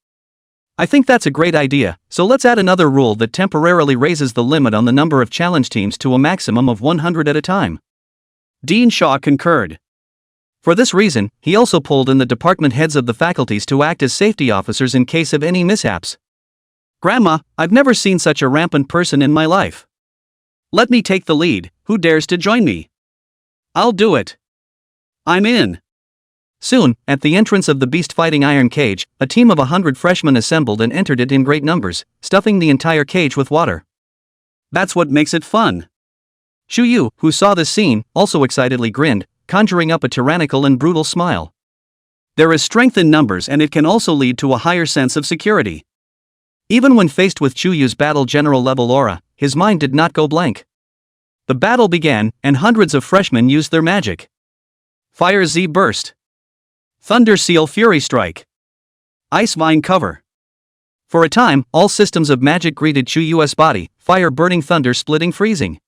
I think that's a great idea, so let's add another rule that temporarily raises the limit on the number of challenge teams to a maximum of 100 at a time. Dean Zhao concurred. For this reason, he also pulled in the department heads of the faculties to act as safety officers in case of any mishaps. Grandma, I've never seen such a rampant person in my life. Let me take the lead, who dares to join me? I'll do it. I'm in. Soon, at the entrance of the beast-fighting iron cage, a team of 100 freshmen assembled and entered it in great numbers, stuffing the entire cage with water. That's what makes it fun. Chuyu, who saw this scene, also excitedly grinned, conjuring up a tyrannical and brutal smile. There is strength in numbers and it can also lead to a higher sense of security. Even when faced with Chuyu's battle general level aura, his mind did not go blank. The battle began, and hundreds of freshmen used their magic. Fire Z burst. Thunder Seal Fury Strike. Ice Vine Cover. For a time, all systems of magic greeted Chuyu's body, fire burning, thunder splitting, freezing.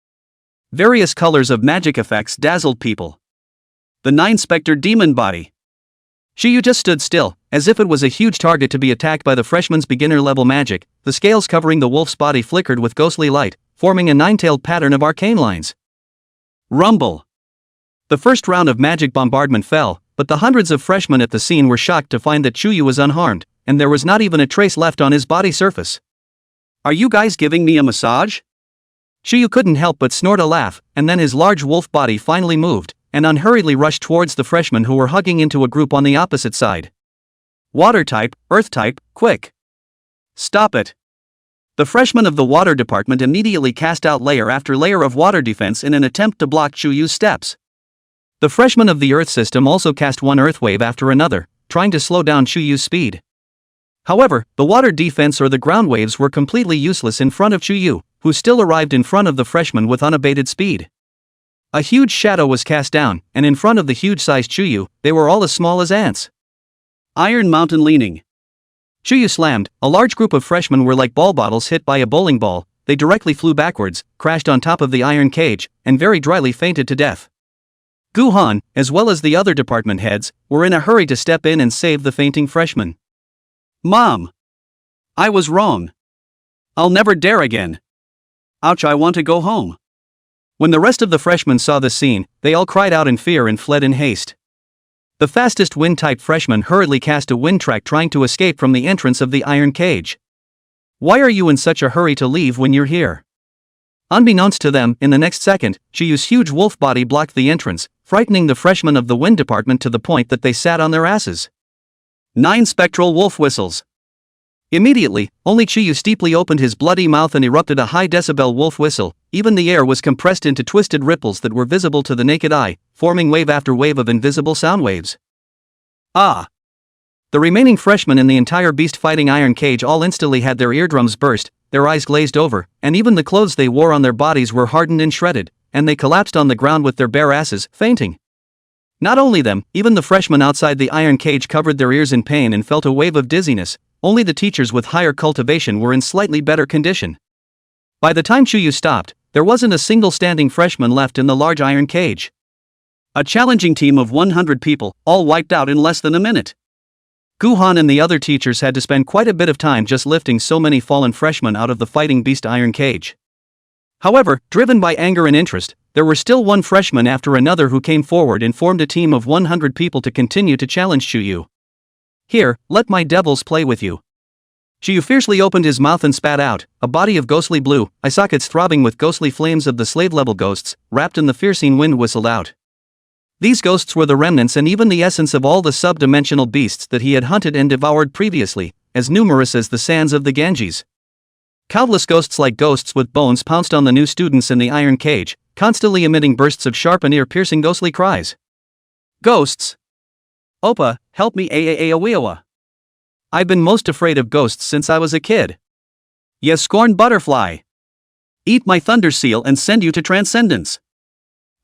Various colors of magic effects dazzled people. The Nine-Specter Demon Body. Chuyu just stood still, as if it was a huge target to be attacked by the freshman's beginner-level magic. The scales covering the wolf's body flickered with ghostly light, forming a nine-tailed pattern of arcane lines. Rumble. The first round of magic bombardment fell, but the hundreds of freshmen at the scene were shocked to find that Chuyu was unharmed, and there was not even a trace left on his body surface. Are you guys giving me a massage? Chuyu couldn't help but snort a laugh, and then his large wolf body finally moved, and unhurriedly rushed towards the freshmen who were hugging into a group on the opposite side. Water type, earth type, quick. Stop it. The freshmen of the water department immediately cast out layer after layer of water defense in an attempt to block Chuyu's steps. The freshmen of the earth system also cast one earth wave after another, trying to slow down Chuyu's speed. However, the water defense or the ground waves were completely useless in front of Chuyu, who still arrived in front of the freshmen with unabated speed. A huge shadow was cast down, and in front of the huge-sized Chuyu, they were all as small as ants. Iron Mountain leaning. Chuyu slammed. A large group of freshmen were like ball bottles hit by a bowling ball. They directly flew backwards, crashed on top of the iron cage, and very dryly fainted to death. Guhan, as well as the other department heads, were in a hurry to step in and save the fainting freshmen. Mom! I was wrong. I'll never dare again. Ouch, I want to go home. When the rest of the freshmen saw the scene, they all cried out in fear and fled in haste. The fastest wind-type freshman hurriedly cast a wind track trying to escape from the entrance of the iron cage. Why are you in such a hurry to leave when you're here? Unbeknownst to them, in the next second, Chiyu's huge wolf body blocked the entrance, frightening the freshmen of the wind department to the point that they sat on their asses. 9 spectral wolf whistles. Immediately, only Chiyu steeply opened his bloody mouth and erupted a high-decibel wolf whistle. Even the air was compressed into twisted ripples that were visible to the naked eye, forming wave after wave of invisible sound waves. Ah! The remaining freshmen in the entire beast-fighting iron cage all instantly had their eardrums burst, their eyes glazed over, and even the clothes they wore on their bodies were hardened and shredded, and they collapsed on the ground with their bare asses, fainting. Not only them, even the freshmen outside the iron cage covered their ears in pain and felt a wave of dizziness. Only the teachers with higher cultivation were in slightly better condition. By the time Chuyu stopped, there wasn't a single standing freshman left in the large iron cage. A challenging team of 100 people, all wiped out in less than a minute. Guhan and the other teachers had to spend quite a bit of time just lifting so many fallen freshmen out of the fighting beast iron cage. However, driven by anger and interest, there were still one freshman after another who came forward and formed a team of 100 people to continue to challenge Chuyu. Here, let my devils play with you. Chuyu fiercely opened his mouth and spat out, a body of ghostly blue, eye sockets throbbing with ghostly flames of the slave-level ghosts, wrapped in the fiercine wind whistled out. These ghosts were the remnants and even the essence of all the sub-dimensional beasts that he had hunted and devoured previously, as numerous as the sands of the Ganges. Countless ghosts like ghosts with bones pounced on the new students in the iron cage, constantly emitting bursts of sharp and ear-piercing ghostly cries. Ghosts! Oppa, help me Aawiawa. I've been most afraid of ghosts since I was a kid. Ye scorned butterfly. Eat my thunder seal and send you to transcendence.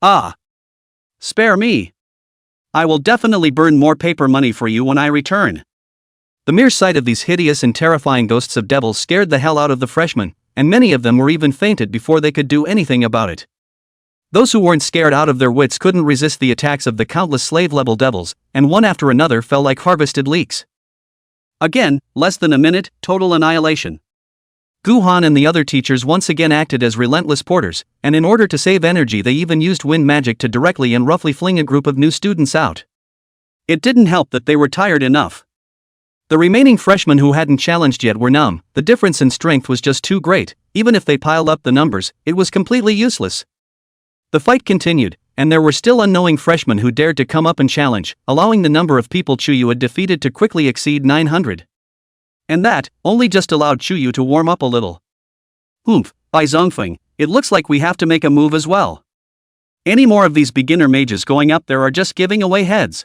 Ah. Spare me. I will definitely burn more paper money for you when I return. The mere sight of these hideous and terrifying ghosts of devils scared the hell out of the freshmen, and many of them were even fainted before they could do anything about it. Those who weren't scared out of their wits couldn't resist the attacks of the countless slave-level devils, and one after another fell like harvested leeks. Again, less than a minute, total annihilation. Guhan and the other teachers once again acted as relentless porters, and in order to save energy they even used wind magic to directly and roughly fling a group of new students out. It didn't help that they were tired enough. The remaining freshmen who hadn't challenged yet were numb. The difference in strength was just too great. Even if they piled up the numbers, it was completely useless. The fight continued, and there were still unknowing freshmen who dared to come up and challenge, allowing the number of people Chuyu had defeated to quickly exceed 900. And that only just allowed Chuyu to warm up a little. Humph, by Zongfeng, it looks like we have to make a move as well. Any more of these beginner mages going up there are just giving away heads.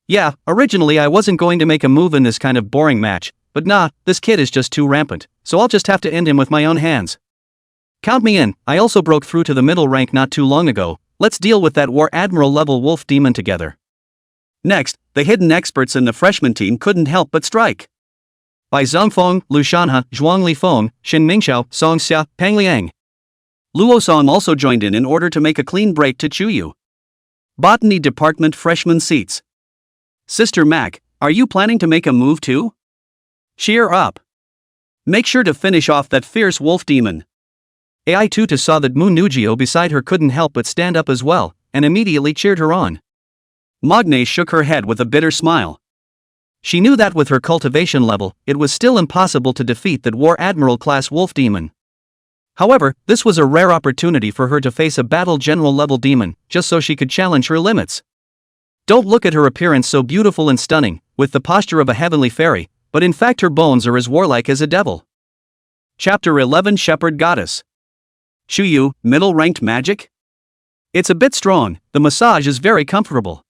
Yeah, originally I wasn't going to make a move in this kind of boring match, but nah, this kid is just too rampant, so I'll just have to end him with my own hands. Count me in. I also broke through to the middle rank not too long ago. Let's deal with that War Admiral level wolf demon together. Next, the hidden experts in the freshman team couldn't help but strike. By Zhongfeng, Lu Shanhe, Zhuang Lifeng, Shin Mingxiao, Song Xia, Pang Liang. Luo Song also joined in order to make a clean break to Chuyu. Botany Department freshman seats. Sister Mac, are you planning to make a move too? Cheer up. Make sure to finish off that fierce wolf demon. Ai Tuta saw that Mu Nugio beside her couldn't help but stand up as well, and immediately cheered her on. Magne shook her head with a bitter smile. She knew that with her cultivation level, it was still impossible to defeat that War Admiral class wolf demon. However, this was a rare opportunity for her to face a battle general level demon, just so she could challenge her limits. Don't look at her appearance so beautiful and stunning, with the posture of a heavenly fairy, but in fact her bones are as warlike as a devil. Chapter 11 Shepherd Goddess. Chuyu, middle-ranked magic? It's a bit strong, the massage is very comfortable.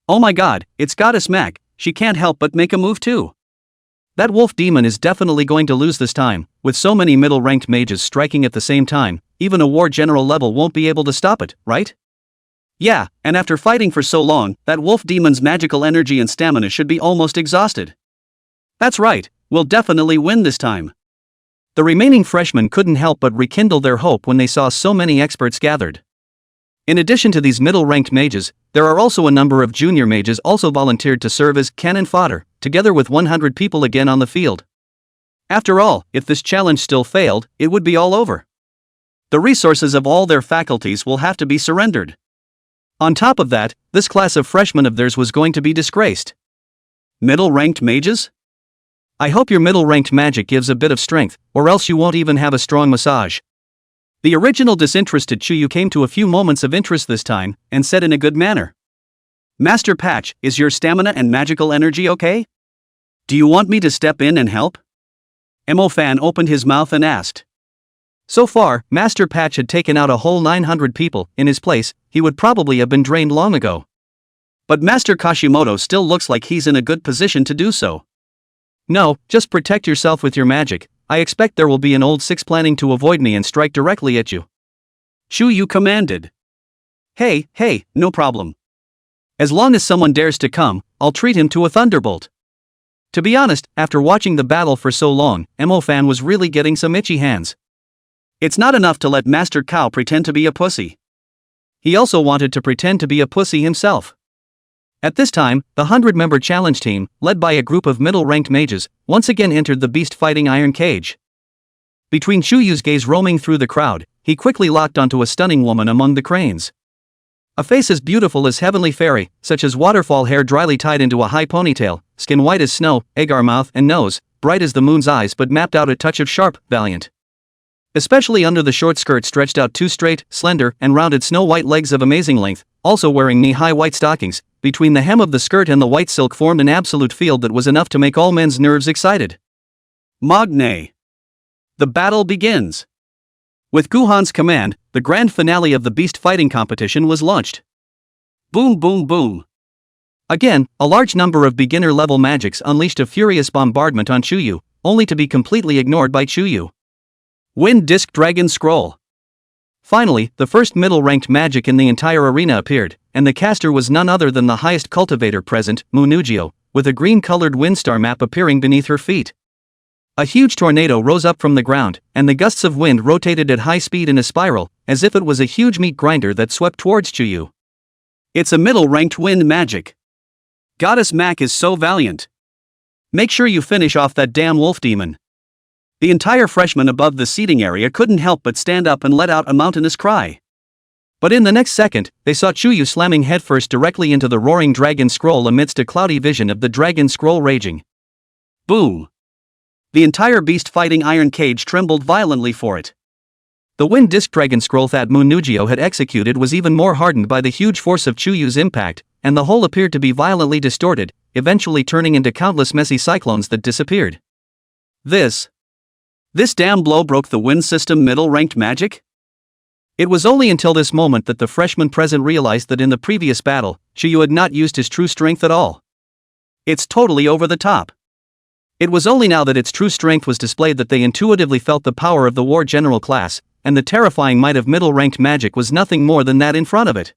Oh my god, it's Goddess Mac, she can't help but make a move too. That wolf demon is definitely going to lose this time, with so many middle-ranked mages striking at the same time, even a war general level won't be able to stop it, right? Yeah, and after fighting for so long, that wolf demon's magical energy and stamina should be almost exhausted. That's right, we'll definitely win this time. The remaining freshmen couldn't help but rekindle their hope when they saw so many experts gathered. In addition to these middle-ranked mages, there are also a number of junior mages also volunteered to serve as cannon fodder, together with 100 people again on the field. After all, if this challenge still failed, it would be all over. The resources of all their faculties will have to be surrendered. On top of that, this class of freshmen of theirs was going to be disgraced. Middle-ranked mages? I hope your middle-ranked magic gives a bit of strength, or else you won't even have a strong massage. The original disinterested Chuyu came to a few moments of interest this time, and said in a good manner. Master Patch, is your stamina and magical energy okay? Do you want me to step in and help? Mo-fan opened his mouth and asked. So far, Master Patch had taken out a whole 900 people. In his place, he would probably have been drained long ago. But Master Kashimoto still looks like he's in a good position to do so. No, just protect yourself with your magic. I expect there will be an old six planning to avoid me and strike directly at you. Chuyu commanded. Hey, no problem. As long as someone dares to come, I'll treat him to a thunderbolt. To be honest, after watching the battle for so long, Mo-fan was really getting some itchy hands. It's not enough to let Master Cow pretend to be a pussy. He also wanted to pretend to be a pussy himself. At this time, the 100-member challenge team, led by a group of middle-ranked mages, once again entered the beast-fighting iron cage. Between Chuyu's gaze roaming through the crowd, he quickly locked onto a stunning woman among the cranes. A face as beautiful as heavenly fairy, such as waterfall hair dryly tied into a high ponytail, skin white as snow, agar mouth and nose, bright as the moon's eyes but mapped out a touch of sharp, valiant. Especially under the short skirt stretched out two straight, slender, and rounded snow-white legs of amazing length, also wearing knee-high white stockings. Between the hem of the skirt and the white silk formed an absolute field that was enough to make all men's nerves excited. Magne. The battle begins. With Guhan's command, the grand finale of the beast fighting competition was launched. Boom boom boom. Again, a large number of beginner-level magics unleashed a furious bombardment on Chuyu, only to be completely ignored by Chuyu. Wind Disc Dragon Scroll. Finally, the first middle-ranked magic in the entire arena appeared, and the caster was none other than the highest cultivator present, Munugio, with a green-colored windstar map appearing beneath her feet. A huge tornado rose up from the ground, and the gusts of wind rotated at high speed in a spiral, as if it was a huge meat grinder that swept towards Chuyu. It's a middle-ranked wind magic. Goddess Mac is so valiant. Make sure you finish off that damn wolf demon. The entire freshman above the seating area couldn't help but stand up and let out a mountainous cry. But in the next second, they saw Chuyu slamming headfirst directly into the roaring dragon scroll amidst a cloudy vision of the dragon scroll raging. Boom! The entire beast-fighting iron cage trembled violently for it. The wind disc dragon scroll that Munugio had executed was even more hardened by the huge force of Chuyu's impact, and the whole appeared to be violently distorted, eventually turning into countless messy cyclones that disappeared. This damn blow broke the wind system middle-ranked magic? It was only until this moment that the freshman present realized that in the previous battle, Chuyu had not used his true strength at all. It's totally over the top. It was only now that its true strength was displayed that they intuitively felt the power of the war general class, and the terrifying might of middle-ranked magic was nothing more than that in front of it.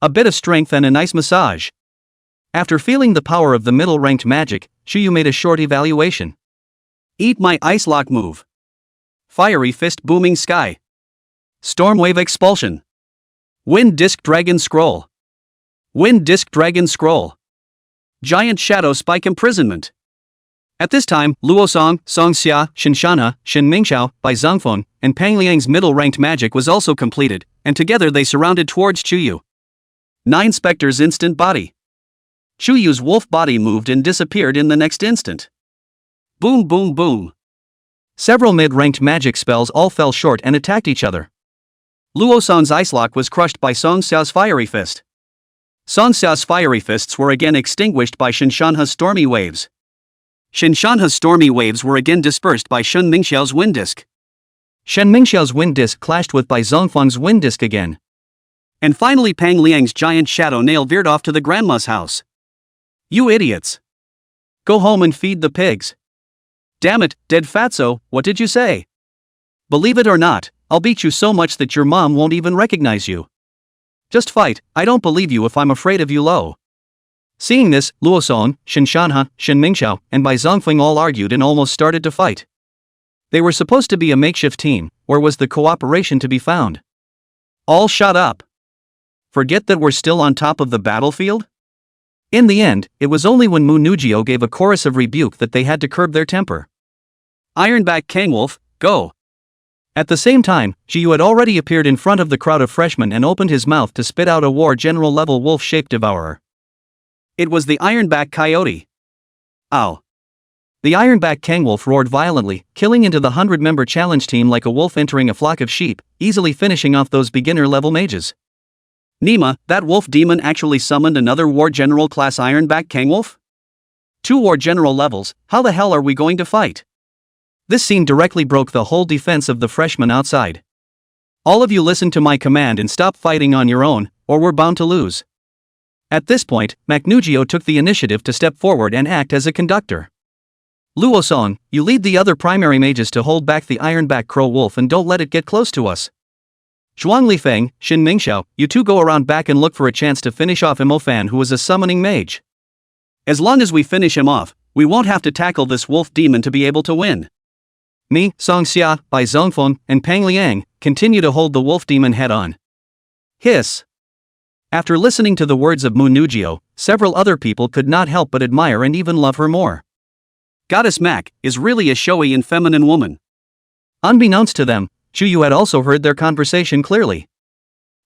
A bit of strength and a nice massage. After feeling the power of the middle-ranked magic, Chuyu made a short evaluation. Eat my Ice Lock move. Fiery Fist Booming Sky. Stormwave Expulsion. Wind Disc Dragon Scroll. Wind Disc Dragon Scroll. Giant Shadow Spike Imprisonment. At this time, Luosong, Songxia, Shinshana, Shin Mingxiao, by Zhangfeng, and Pang Liang's middle-ranked magic was also completed, and together they surrounded towards Chuyu. 9 Spectres Instant Body. Chuyu's wolf body moved and disappeared in the next instant. Boom boom boom. Several mid-ranked magic spells all fell short and attacked each other. Luo Song's ice lock was crushed by Song Xiao's fiery fist. Song Xiao's fiery fists were again extinguished by Shen Shanha's stormy waves. Shen Shanha's stormy waves were again dispersed by Shen Mingxiao's wind disk. Shen Mingxiao's wind disk clashed with Bai Zongfeng's wind disk again. And finally Pang Liang's giant shadow nail veered off to the grandma's house. You idiots! Go home and feed the pigs. Damn it, dead fatso, what did you say? Believe it or not, I'll beat you so much that your mom won't even recognize you. Just fight, I don't believe you if I'm afraid of you lo. Seeing this, Luo Song, Shen Shanha, Shen Mingxiao, and Bai Zongfeng all argued and almost started to fight. They were supposed to be a makeshift team, where was the cooperation to be found? All shut up. Forget that we're still on top of the battlefield? In the end, it was only when Mu Nugio gave a chorus of rebuke that they had to curb their temper. Ironback Kangwolf, go! At the same time, Zhao had already appeared in front of the crowd of freshmen and opened his mouth to spit out a war general level wolf-shaped devourer. It was the Ironback Coyote. Ow! The Ironback Kangwolf roared violently, killing into the 100-member challenge team like a wolf entering a flock of sheep, easily finishing off those beginner-level mages. Nima, that wolf demon actually summoned another War General class Ironback Kangwolf? 2 War General levels, how the hell are we going to fight? This scene directly broke the whole defense of the freshmen outside. All of you listen to my command and stop fighting on your own, or we're bound to lose. At this point, Nugio took the initiative to step forward and act as a conductor. Luo Song, you lead the other primary mages to hold back the Ironback Crow Wolf and don't let it get close to us. Zhuang Lifeng, Shen Mingxiao, you two go around back and look for a chance to finish off Mo Fan, who is a summoning mage. As long as we finish him off, we won't have to tackle this wolf demon to be able to win. Me, Song Xia, Bai Zongfeng, and Pang Liang continue to hold the wolf demon head-on. Hiss. After listening to the words of Mu Nugio, several other people could not help but admire and even love her more. Goddess Mac is really a showy and feminine woman. Unbeknownst to them, Zhu had also heard their conversation clearly.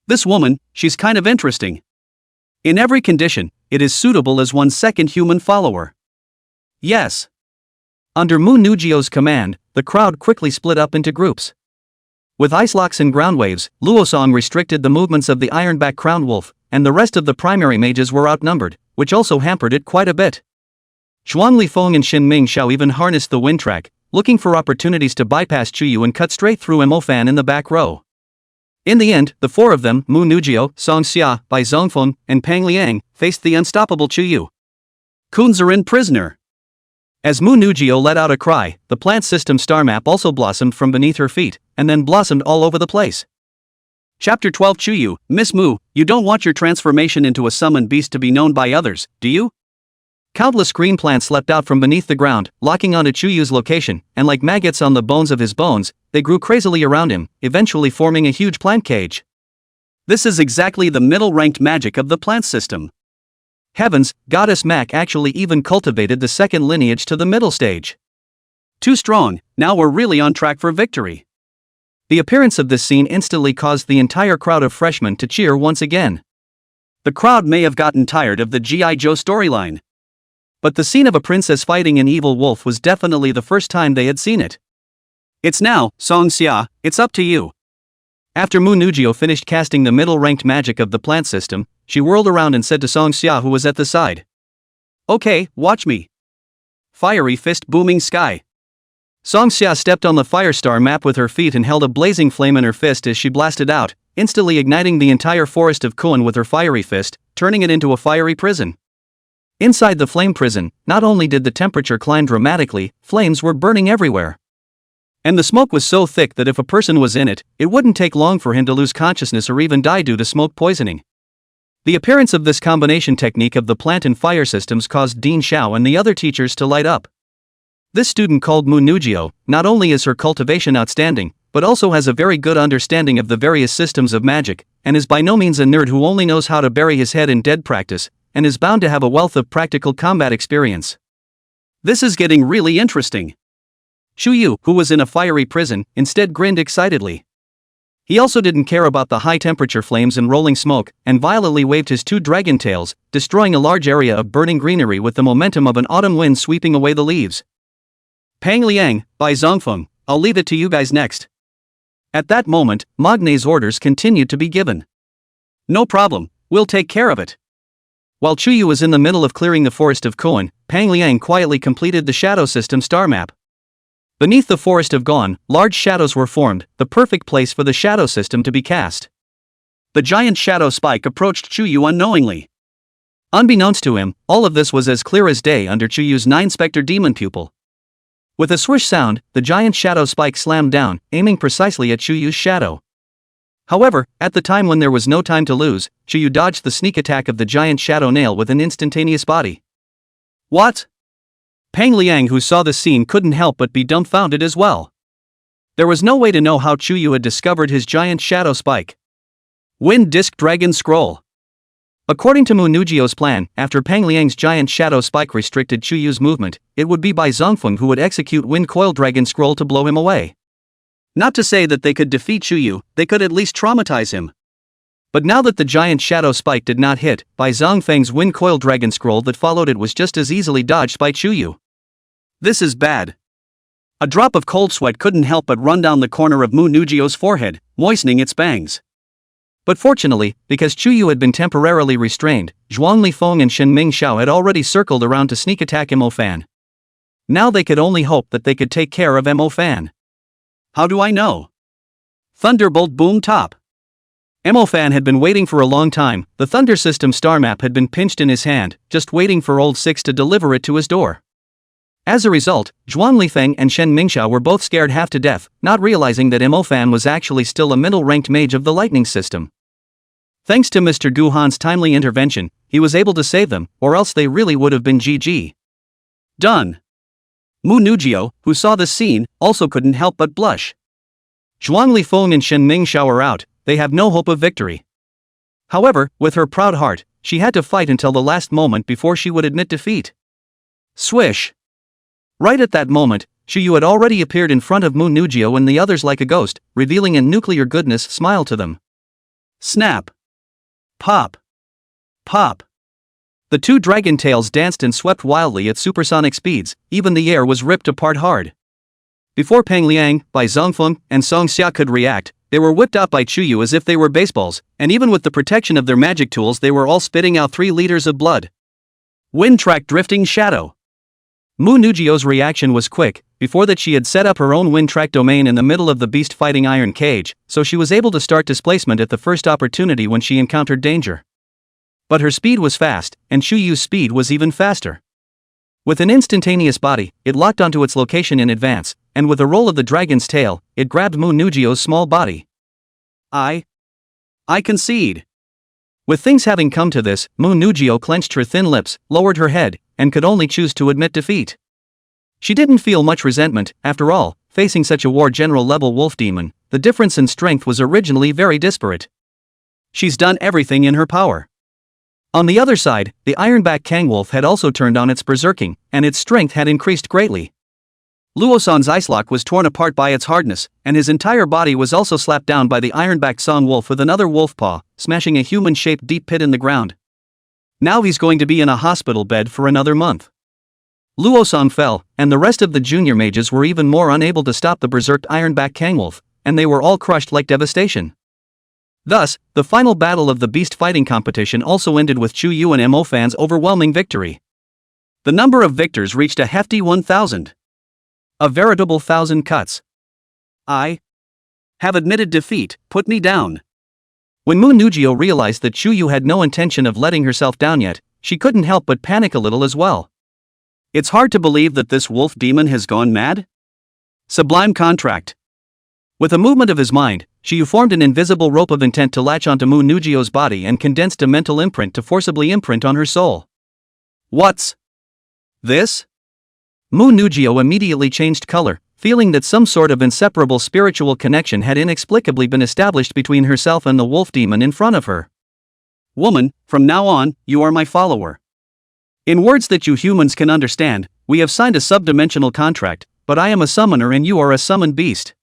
This woman, she's kind of interesting. In every condition, it is suitable as one's second human follower. Yes. Under Mu Nugio's command, the crowd quickly split up into groups. With ice locks and ground waves, Luo Song restricted the movements of the Ironback Crown Wolf, and the rest of the primary mages were outnumbered, which also hampered it quite a bit. Zhuang Lifeng and Shen Mingxiao even harnessed the wind track, looking for opportunities to bypass Chuyu and cut straight through Mo Fan in the back row. In the end, the 4 of them, Mu Nugio, Song Xia, Bai Zongfeng, and Pang Liang, faced the unstoppable Chuyu. Kunzarin prisoner. As Mu Nugio let out a cry, the plant system star map also blossomed from beneath her feet, and then blossomed all over the place. Chapter 12 Chuyu, Miss Mu, you don't want your transformation into a summoned beast to be known by others, do you? Countless green plants leapt out from beneath the ground, locking onto Chuyu's location, and like maggots on the bones of his bones, they grew crazily around him, eventually forming a huge plant cage. This is exactly the middle-ranked magic of the plant system. Heavens, Goddess Mac actually even cultivated the second lineage to the middle stage. Too strong, now we're really on track for victory. The appearance of this scene instantly caused the entire crowd of freshmen to cheer once again. The crowd may have gotten tired of the G.I. Joe storyline. But the scene of a princess fighting an evil wolf was definitely the first time they had seen it. It's now, Song Xia, it's up to you. After Mu Nugio finished casting the middle-ranked magic of the plant system, she whirled around and said to Song Xia, who was at the side. Okay, watch me. Fiery fist booming sky. Song Xia stepped on the Firestar map with her feet and held a blazing flame in her fist as she blasted out, instantly igniting the entire forest of Kuan with her fiery fist, turning it into a fiery prison. Inside the flame prison, not only did the temperature climb dramatically, flames were burning everywhere. And the smoke was so thick that if a person was in it, it wouldn't take long for him to lose consciousness or even die due to smoke poisoning. The appearance of this combination technique of the plant and fire systems caused Dean Zhao and the other teachers to light up. This student called Mu Nugio, not only is her cultivation outstanding, but also has a very good understanding of the various systems of magic, and is by no means a nerd who only knows how to bury his head in dead practice, and is bound to have a wealth of practical combat experience. This is getting really interesting. Chuyu, who was in a fiery prison, instead grinned excitedly. He also didn't care about the high-temperature flames and rolling smoke, and violently waved his 2 dragon tails, destroying a large area of burning greenery with the momentum of an autumn wind sweeping away the leaves. Pang Liang, Bai Zongfeng, I'll leave it to you guys next. At that moment, Magne's orders continued to be given. No problem, we'll take care of it. While Chuyu was in the middle of clearing the forest of Koan, Pang Liang quietly completed the shadow system star map. Beneath the forest of Gon, large shadows were formed, the perfect place for the shadow system to be cast. The giant shadow spike approached Chuyu unknowingly. Unbeknownst to him, all of this was as clear as day under Chuyu's 9-specter demon pupil. With a swish sound, the giant shadow spike slammed down, aiming precisely at Chuyu's shadow. However, at the time when there was no time to lose, Chuyu dodged the sneak attack of the giant shadow nail with an instantaneous body. What? Pang Liang, who saw the scene, couldn't help but be dumbfounded as well. There was no way to know how Chuyu had discovered his giant shadow spike. Wind Disc Dragon Scroll. According to Mu Nugio's plan, after Pang Liang's giant shadow spike restricted Chuyu's movement, it would be Bai Zongfeng who would execute Wind Coil Dragon Scroll to blow him away. Not to say that they could defeat Chuyu, they could at least traumatize him. But now that the giant shadow spike did not hit, Bai Zongfeng's Wind Coil Dragon Scroll that followed it was just as easily dodged by Chuyu. This is bad. A drop of cold sweat couldn't help but run down the corner of Mu Nugio's forehead, moistening its bangs. But fortunately, because Chuyu had been temporarily restrained, Zhuang Lifeng and Shen Mingxiao had already circled around to sneak attack Mo Fan. Now they could only hope that they could take care of Mo Fan. How do I know? Thunderbolt Boom Top. Mo Fan had been waiting for a long time. The Thunder System star map had been pinched in his hand, just waiting for Old Six to deliver it to his door. As a result, Zhuang Lifeng and Shen Mingxiao were both scared half to death, not realizing that Mo Fan was actually still a middle-ranked mage of the lightning system. Thanks to Mr. Guhan's timely intervention, he was able to save them, or else they really would have been GG. Done. Mu Nugio, who saw the scene, also couldn't help but blush. Zhuang Lifeng and Shen Mingxiao are out, they have no hope of victory. However, with her proud heart, she had to fight until the last moment before she would admit defeat. Swish. Right at that moment, Chuyu had already appeared in front of Mu Nugio and the others like a ghost, revealing a nuclear goodness smile to them. Snap. Pop. Pop. The two dragon tails danced and swept wildly at supersonic speeds, even the air was ripped apart hard. Before Pang Liang, Bai Zongfeng, and Song Xia could react, they were whipped out by Chuyu as if they were baseballs, and even with the protection of their magic tools they were all spitting out 3 liters of blood. Wind Track Drifting Shadow. Mu Nugio's reaction was quick. Before that she had set up her own wind track domain in the middle of the beast fighting iron cage, so she was able to start displacement at the first opportunity when she encountered danger. But her speed was fast, and Chuyu's speed was even faster. With an instantaneous body, it locked onto its location in advance, and with a roll of the dragon's tail, it grabbed Mu Nugio's small body. I concede. With things having come to this, Mu Nugio clenched her thin lips, lowered her head, and could only choose to admit defeat. She didn't feel much resentment. After all, facing such a war general level wolf demon, the difference in strength was originally very disparate. She's done everything in her power. On the other side, the ironback Kangwolf had also turned on its berserking, and its strength had increased greatly. Luosan's ice lock was torn apart by its hardness, and his entire body was also slapped down by the ironback Song Wolf with another wolf paw, smashing a human-shaped deep pit in the ground. Now he's going to be in a hospital bed for another month. Luosan fell, and the rest of the junior mages were even more unable to stop the berserked ironback Kangwolf, and they were all crushed like devastation. Thus, the final battle of the beast fighting competition also ended with Chuyu and Mo Fan's overwhelming victory. The number of victors reached a hefty 1,000. A veritable 1,000 cuts. I have admitted defeat, put me down. When Mu Nugio realized that Chuyu had no intention of letting herself down yet, she couldn't help but panic a little as well. It's hard to believe that this wolf demon has gone mad? Sublime contract. With a movement of his mind, Chuyu formed an invisible rope of intent to latch onto Mu Nugio's body and condensed a mental imprint to forcibly imprint on her soul. What's this? Mu Nugio immediately changed color, feeling that some sort of inseparable spiritual connection had inexplicably been established between herself and the wolf demon in front of her. Woman, from now on, you are my follower. In words that you humans can understand, we have signed a subdimensional contract, but I am a summoner and you are a summoned beast.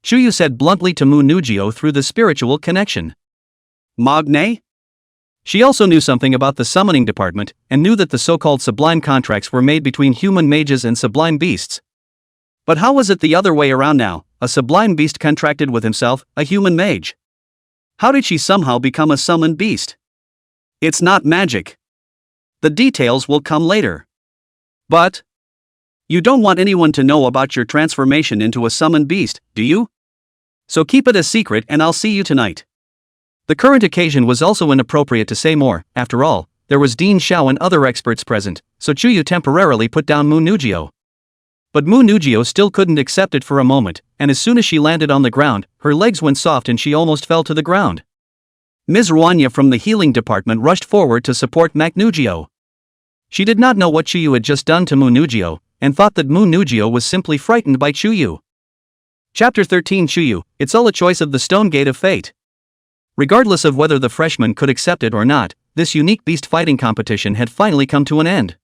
Chuyu said bluntly to Mu Nugio through the spiritual connection. Magne? She also knew something about the summoning department, and knew that the so-called sublime contracts were made between human mages and sublime beasts. But how was it the other way around now? A sublime beast contracted with himself, a human mage. How did she somehow become a summoned beast? It's not magic. The details will come later. But you don't want anyone to know about your transformation into a summoned beast, do you? So keep it a secret and I'll see you tonight. The current occasion was also inappropriate to say more. After all, there was Dean Zhao and other experts present, so Chuyu temporarily put down Mu Nugio. But Mu Nugio still couldn't accept it for a moment, and as soon as she landed on the ground, her legs went soft and she almost fell to the ground. Ms. Ruanya from the healing department rushed forward to support Mac Nugio. She did not know what Chuyu had just done to Mu Nugio, and thought that Mu Nugio was simply frightened by Chuyu. Chapter 13 Chuyu, it's all a choice of the Stone Gate of Fate. Regardless of whether the freshman could accept it or not, this unique beast fighting competition had finally come to an end.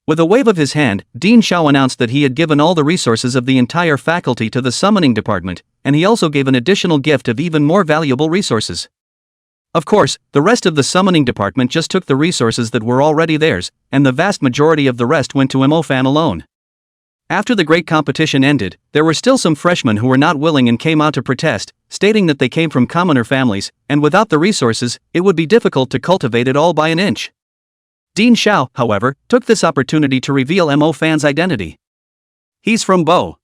With a wave of his hand, Dean Zhao announced that he had given all the resources of the entire faculty to the summoning department, and he also gave an additional gift of even more valuable resources. Of course, the rest of the summoning department just took the resources that were already theirs, and the vast majority of the rest went to Mo-fan alone. After the great competition ended, there were still some freshmen who were not willing and came out to protest, stating that they came from commoner families, and without the resources, it would be difficult to cultivate it all by an inch. Dean Zhao, however, took this opportunity to reveal Mo-fan's identity. He's from Bo.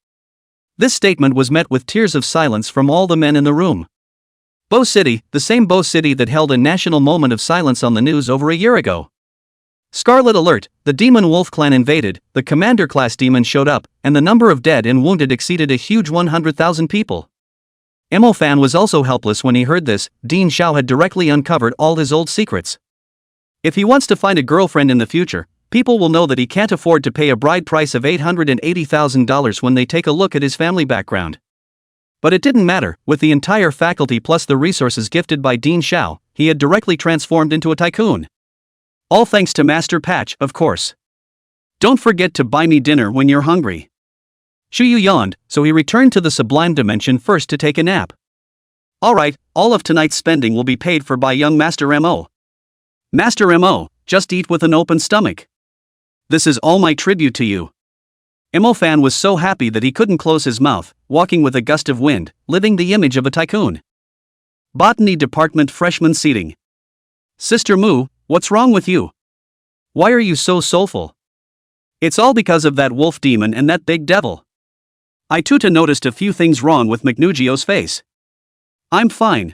This statement was met with tears of silence from all the men in the room. Bo City, the same Bo City that held a national moment of silence on the news over a year ago. Scarlet alert, the Demon Wolf clan invaded, the commander-class demon showed up, and the number of dead and wounded exceeded a huge 100,000 people. Mo-fan was also helpless when he heard this. Dean Zhao had directly uncovered all his old secrets. If he wants to find a girlfriend in the future, people will know that he can't afford to pay a bride price of $880,000 when they take a look at his family background. But it didn't matter, with the entire faculty plus the resources gifted by Dean Zhao, he had directly transformed into a tycoon. All thanks to Master Patch, of course. Don't forget to buy me dinner when you're hungry. Chuyu yawned, so he returned to the sublime dimension first to take a nap. Alright, all of tonight's spending will be paid for by young Master M.O. Master M.O., just eat with an open stomach. This is all my tribute to you. Mo-fan was so happy that he couldn't close his mouth, walking with a gust of wind, living the image of a tycoon. Botany Department freshman seating. Sister Mu, what's wrong with you? Why are you so soulful? It's all because of that wolf demon and that big devil. I too noticed a few things wrong with McNugio's face. I'm fine.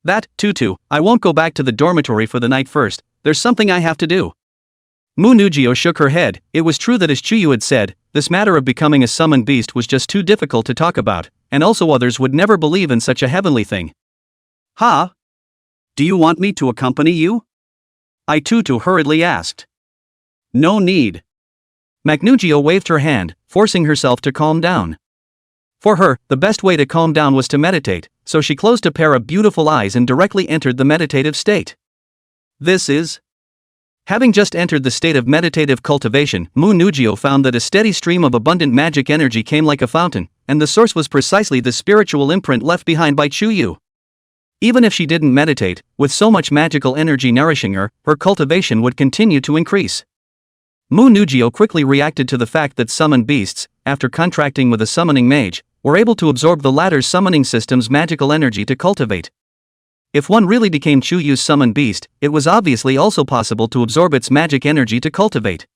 That, Tutu, I won't go back to the dormitory for the night first, there's something I have to do. Mu Nugio shook her head. It was true that as Chuyu had said, this matter of becoming a summoned beast was just too difficult to talk about, and also others would never believe in such a heavenly thing. Ha? Do you want me to accompany you? Tutu hurriedly asked. No need. McNugio waved her hand, forcing herself to calm down. For her, the best way to calm down was to meditate, so she closed a pair of beautiful eyes and directly entered the meditative state. This is... Having just entered the state of meditative cultivation, Mu Nugio found that a steady stream of abundant magic energy came like a fountain, and the source was precisely the spiritual imprint left behind by Chuyu. Even if she didn't meditate, with so much magical energy nourishing her, her cultivation would continue to increase. Mu Nugio quickly reacted to the fact that summoned beasts, after contracting with a summoning mage, were able to absorb the latter's summoning system's magical energy to cultivate. If one really became Chuyu's summoned beast, it was obviously also possible to absorb its magic energy to cultivate.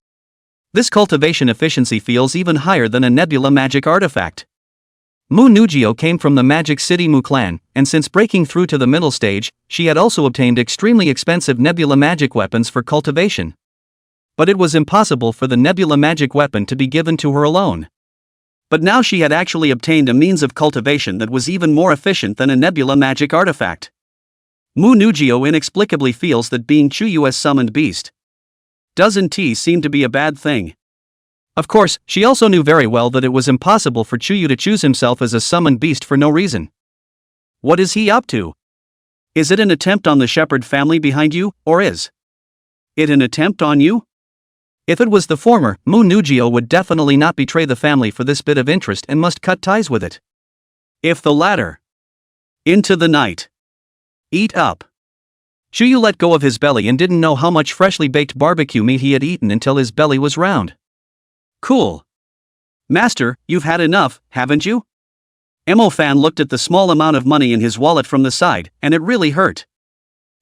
This cultivation efficiency feels even higher than a nebula magic artifact. Mu Nugio came from the Magic City Mu clan, and since breaking through to the middle stage, she had also obtained extremely expensive nebula magic weapons for cultivation. But it was impossible for the nebula magic weapon to be given to her alone. But now she had actually obtained a means of cultivation that was even more efficient than a nebula magic artifact. Mu Nugio inexplicably feels that being Chuyu's summoned beast doesn't seem to be a bad thing. Of course, she also knew very well that it was impossible for Chuyu to choose himself as a summoned beast for no reason. What is he up to? Is it an attempt on the shepherd family behind you, or is it an attempt on you? If it was the former, Mu Nugio would definitely not betray the family for this bit of interest and must cut ties with it. If the latter, into the night. Eat up. Chuyu let go of his belly and didn't know how much freshly baked barbecue meat he had eaten until his belly was round. Cool. Master, you've had enough, haven't you? Mo Fan looked at the small amount of money in his wallet from the side, and it really hurt.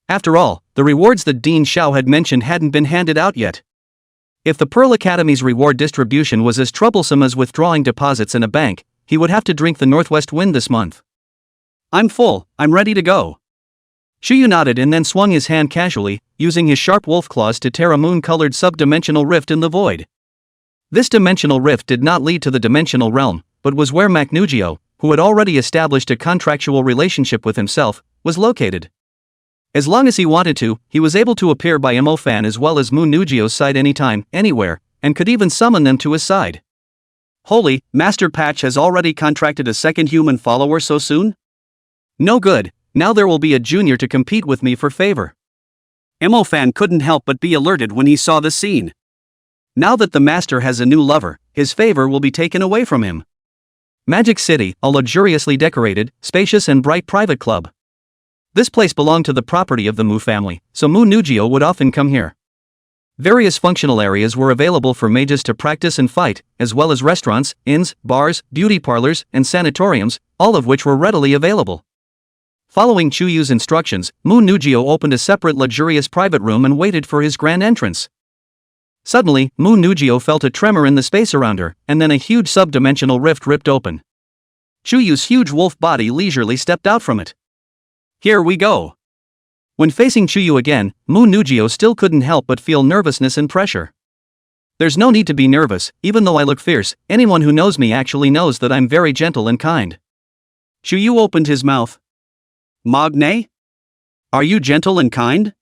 After all, the rewards that Dean Zhao had mentioned hadn't been handed out yet. If the Pearl Academy's reward distribution was as troublesome as withdrawing deposits in a bank, he would have to drink the Northwest Wind this month. I'm full, I'm ready to go. Shuyu nodded and then swung his hand casually, using his sharp wolf claws to tear a moon-colored sub-dimensional rift in the void. This dimensional rift did not lead to the dimensional realm, but was where Manhwa, who had already established a contractual relationship with himself, was located. As long as he wanted to, he was able to appear by Mo Fan as well as Manhwa's side anytime, anywhere, and could even summon them to his side. Holy, Master Patch has already contracted a second human follower so soon? No good, now there will be a junior to compete with me for favor. Mo Fan couldn't help but be alerted when he saw the scene. Now that the master has a new lover, his favor will be taken away from him. Magic City, a luxuriously decorated, spacious and bright private club. This place belonged to the property of the Mu family, so Manhwa would often come here. Various functional areas were available for mages to practice and fight, as well as restaurants, inns, bars, beauty parlors, and sanatoriums, all of which were readily available. Following Chuyu's instructions, Manhwa opened a separate luxurious private room and waited for his grand entrance. Suddenly, Manhwa felt a tremor in the space around her, and then a huge sub-dimensional rift ripped open. Chuyu's huge wolf body leisurely stepped out from it. Here we go. When facing Chuyu again, Manhwa still couldn't help but feel nervousness and pressure. There's no need to be nervous, even though I look fierce, anyone who knows me actually knows that I'm very gentle and kind. Chuyu opened his mouth. Magne? Are you gentle and kind?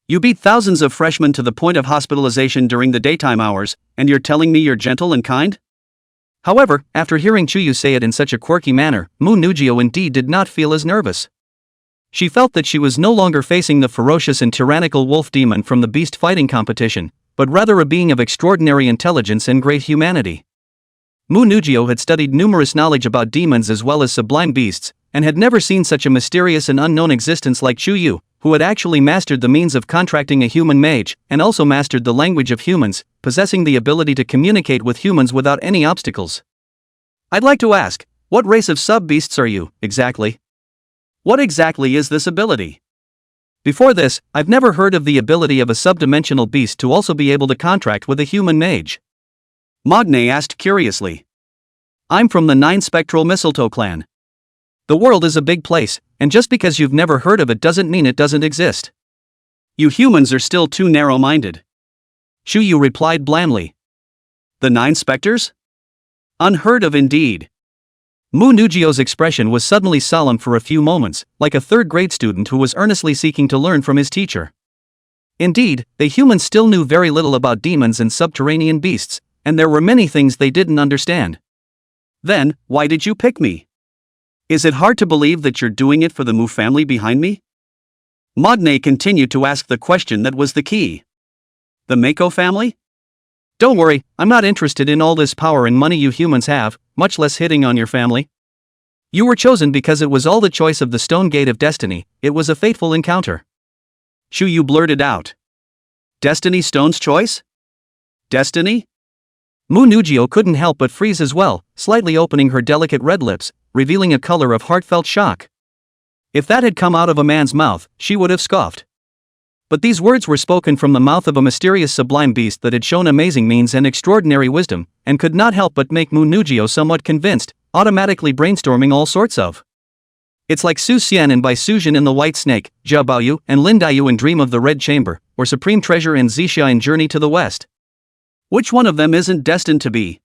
You beat thousands of freshmen to the point of hospitalization during the daytime hours, and you're telling me you're gentle and kind? However, after hearing Chuyu say it in such a quirky manner, Manhwa indeed did not feel as nervous. She felt that she was no longer facing the ferocious and tyrannical wolf demon from the beast fighting competition, but rather a being of extraordinary intelligence and great humanity. Manhwa had studied numerous knowledge about demons as well as sublime beasts, and had never seen such a mysterious and unknown existence like Chuyu, who had actually mastered the means of contracting a human mage, and also mastered the language of humans, possessing the ability to communicate with humans without any obstacles. I'd like to ask, what race of sub-beasts are you, exactly? What exactly is this ability? Before this, I've never heard of the ability of a subdimensional beast to also be able to contract with a human mage. Magne asked curiously. I'm from the 9 Spectral Mistletoe clan. The world is a big place, and just because you've never heard of it doesn't mean it doesn't exist. You humans are still too narrow-minded. Chuyu replied blandly. The 9 specters? Unheard of indeed. Manhwa's expression was suddenly solemn for a few moments, like a third-grade student who was earnestly seeking to learn from his teacher. Indeed, the humans still knew very little about demons and subterranean beasts, and there were many things they didn't understand. Then, why did you pick me? Is it hard to believe that you're doing it for the Mu family behind me? Magne continued to ask the question that was the key. The Mako family? Don't worry, I'm not interested in all this power and money you humans have, much less hitting on your family. You were chosen because it was all the choice of the Stone Gate of Destiny, it was a fateful encounter. Chuyu blurted out. Destiny Stone's choice? Destiny? Manhwa couldn't help but freeze as well, slightly opening her delicate red lips, revealing a color of heartfelt shock. If that had come out of a man's mouth, she would have scoffed. But these words were spoken from the mouth of a mysterious sublime beast that had shown amazing means and extraordinary wisdom, and could not help but make Manhwa somewhat convinced, automatically brainstorming all sorts of. It's like Su Xian in Bai Sujin in The White Snake, Jia Baoyu and Lin Daiyu in Dream of the Red Chamber, or Supreme Treasure and Zixia in Journey to the West. Which one of them isn't destined to be?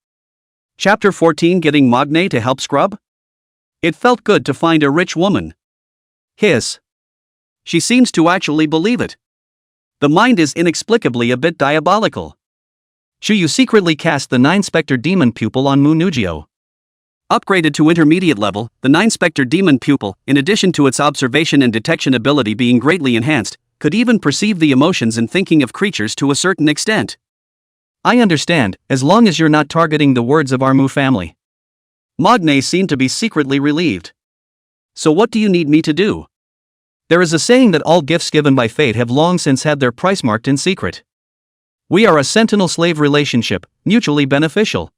Chapter 14 Getting Magne to help scrub? It felt good to find a rich woman. Hiss. She seems to actually believe it. The mind is inexplicably a bit diabolical. Chuyu secretly cast the 9 Spectre Demon Pupil on Manhwa. Upgraded to intermediate level, the 9 Spectre Demon Pupil, in addition to its observation and detection ability being greatly enhanced, could even perceive the emotions and thinking of creatures to a certain extent. I understand, as long as you're not targeting the words of our Mu family. Magne seemed to be secretly relieved. So what do you need me to do? There is a saying that all gifts given by fate have long since had their price marked in secret. We are a sentinel-slave relationship, mutually beneficial.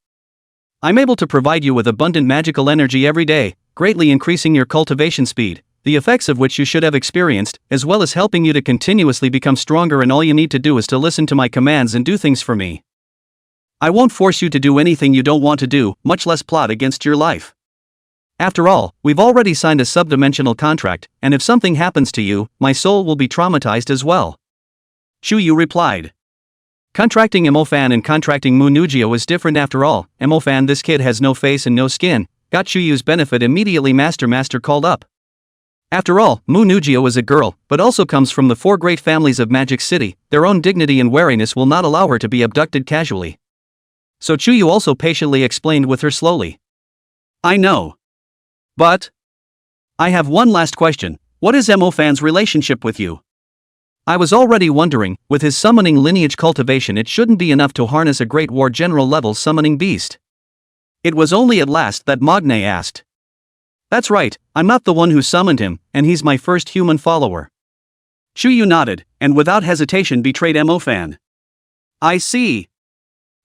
I'm able to provide you with abundant magical energy every day, greatly increasing your cultivation speed, the effects of which you should have experienced, as well as helping you to continuously become stronger, and all you need to do is to listen to my commands and do things for me. I won't force you to do anything you don't want to do, much less plot against your life. After all, we've already signed a subdimensional contract, and if something happens to you, my soul will be traumatized as well. Chuyu replied. Contracting Emofan and contracting Munugio is different after all. Emofan, this kid has no face and no skin, got Chuyu's benefit immediately. Master called up. After all, Munugio is a girl, but also comes from the 4 great families of Magic City. Their own dignity and wariness will not allow her to be abducted casually. So Chuyu also patiently explained with her slowly. I know. But I have one last question. What is Emofan's relationship with you? I was already wondering, with his summoning lineage cultivation, it shouldn't be enough to harness a great war general level summoning beast. It was only at last that Magne asked. That's right, I'm not the one who summoned him, and he's my first human follower. Chuyu nodded, and without hesitation betrayed Emofan. I see.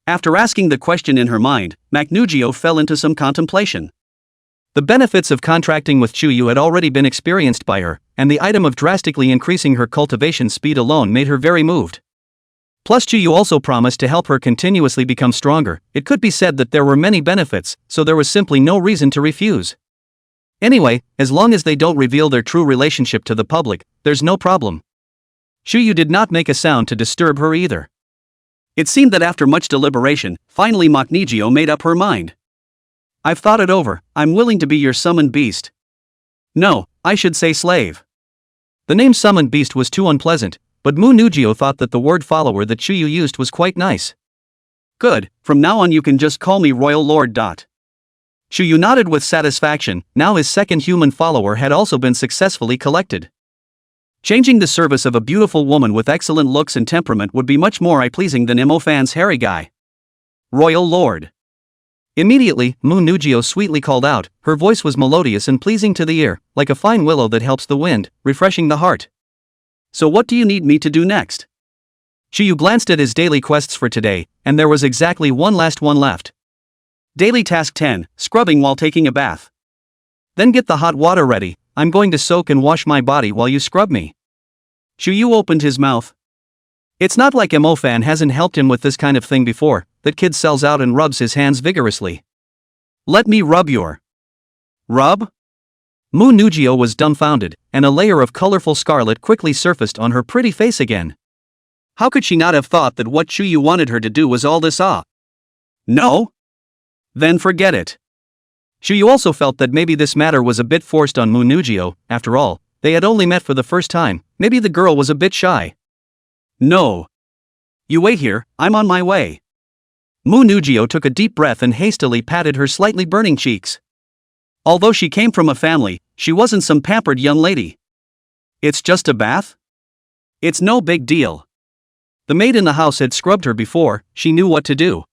After asking the question in her mind, Manhwa fell into some contemplation. The benefits of contracting with Chuyu had already been experienced by her, and the item of drastically increasing her cultivation speed alone made her very moved. Plus Chuyu also promised to help her continuously become stronger. It could be said that there were many benefits, so there was simply no reason to refuse. Anyway, as long as they don't reveal their true relationship to the public, there's no problem. Chuyu did not make a sound to disturb her either. It seemed that after much deliberation, finally Manhwa made up her mind. I've thought it over, I'm willing to be your summoned beast. No, I should say slave. The name summoned beast was too unpleasant, but Munugio thought that the word follower that Chuyu used was quite nice. Good, from now on you can just call me Royal Lord. Chuyu nodded with satisfaction. Now his second human follower had also been successfully collected. Changing the service of a beautiful woman with excellent looks and temperament would be much more eye-pleasing than Emofan's hairy guy. Royal Lord. Immediately, Munugio sweetly called out. Her voice was melodious and pleasing to the ear, like a fine willow that helps the wind, refreshing the heart. So what do you need me to do next? Chuyu glanced at his daily quests for today, and there was exactly one last one left. Daily Task 10, scrubbing while taking a bath. Then get the hot water ready, I'm going to soak and wash my body while you scrub me. Chuyu opened his mouth. It's not like Emofan hasn't helped him with this kind of thing before. That kid sells out and rubs his hands vigorously. Let me rub your... Rub? Munugio was dumbfounded, and a layer of colorful scarlet quickly surfaced on her pretty face again. How could she not have thought that what Chuyu wanted her to do was all this? No? Then forget it. Chuyu also felt that maybe this matter was a bit forced on Munugio. After all, they had only met for the first time. Maybe the girl was a bit shy. No. You wait here, I'm on my way. Munugio took a deep breath and hastily patted her slightly burning cheeks. Although she came from a family, she wasn't some pampered young lady. It's just a bath? It's no big deal. The maid in the house had scrubbed her before, she knew what to do.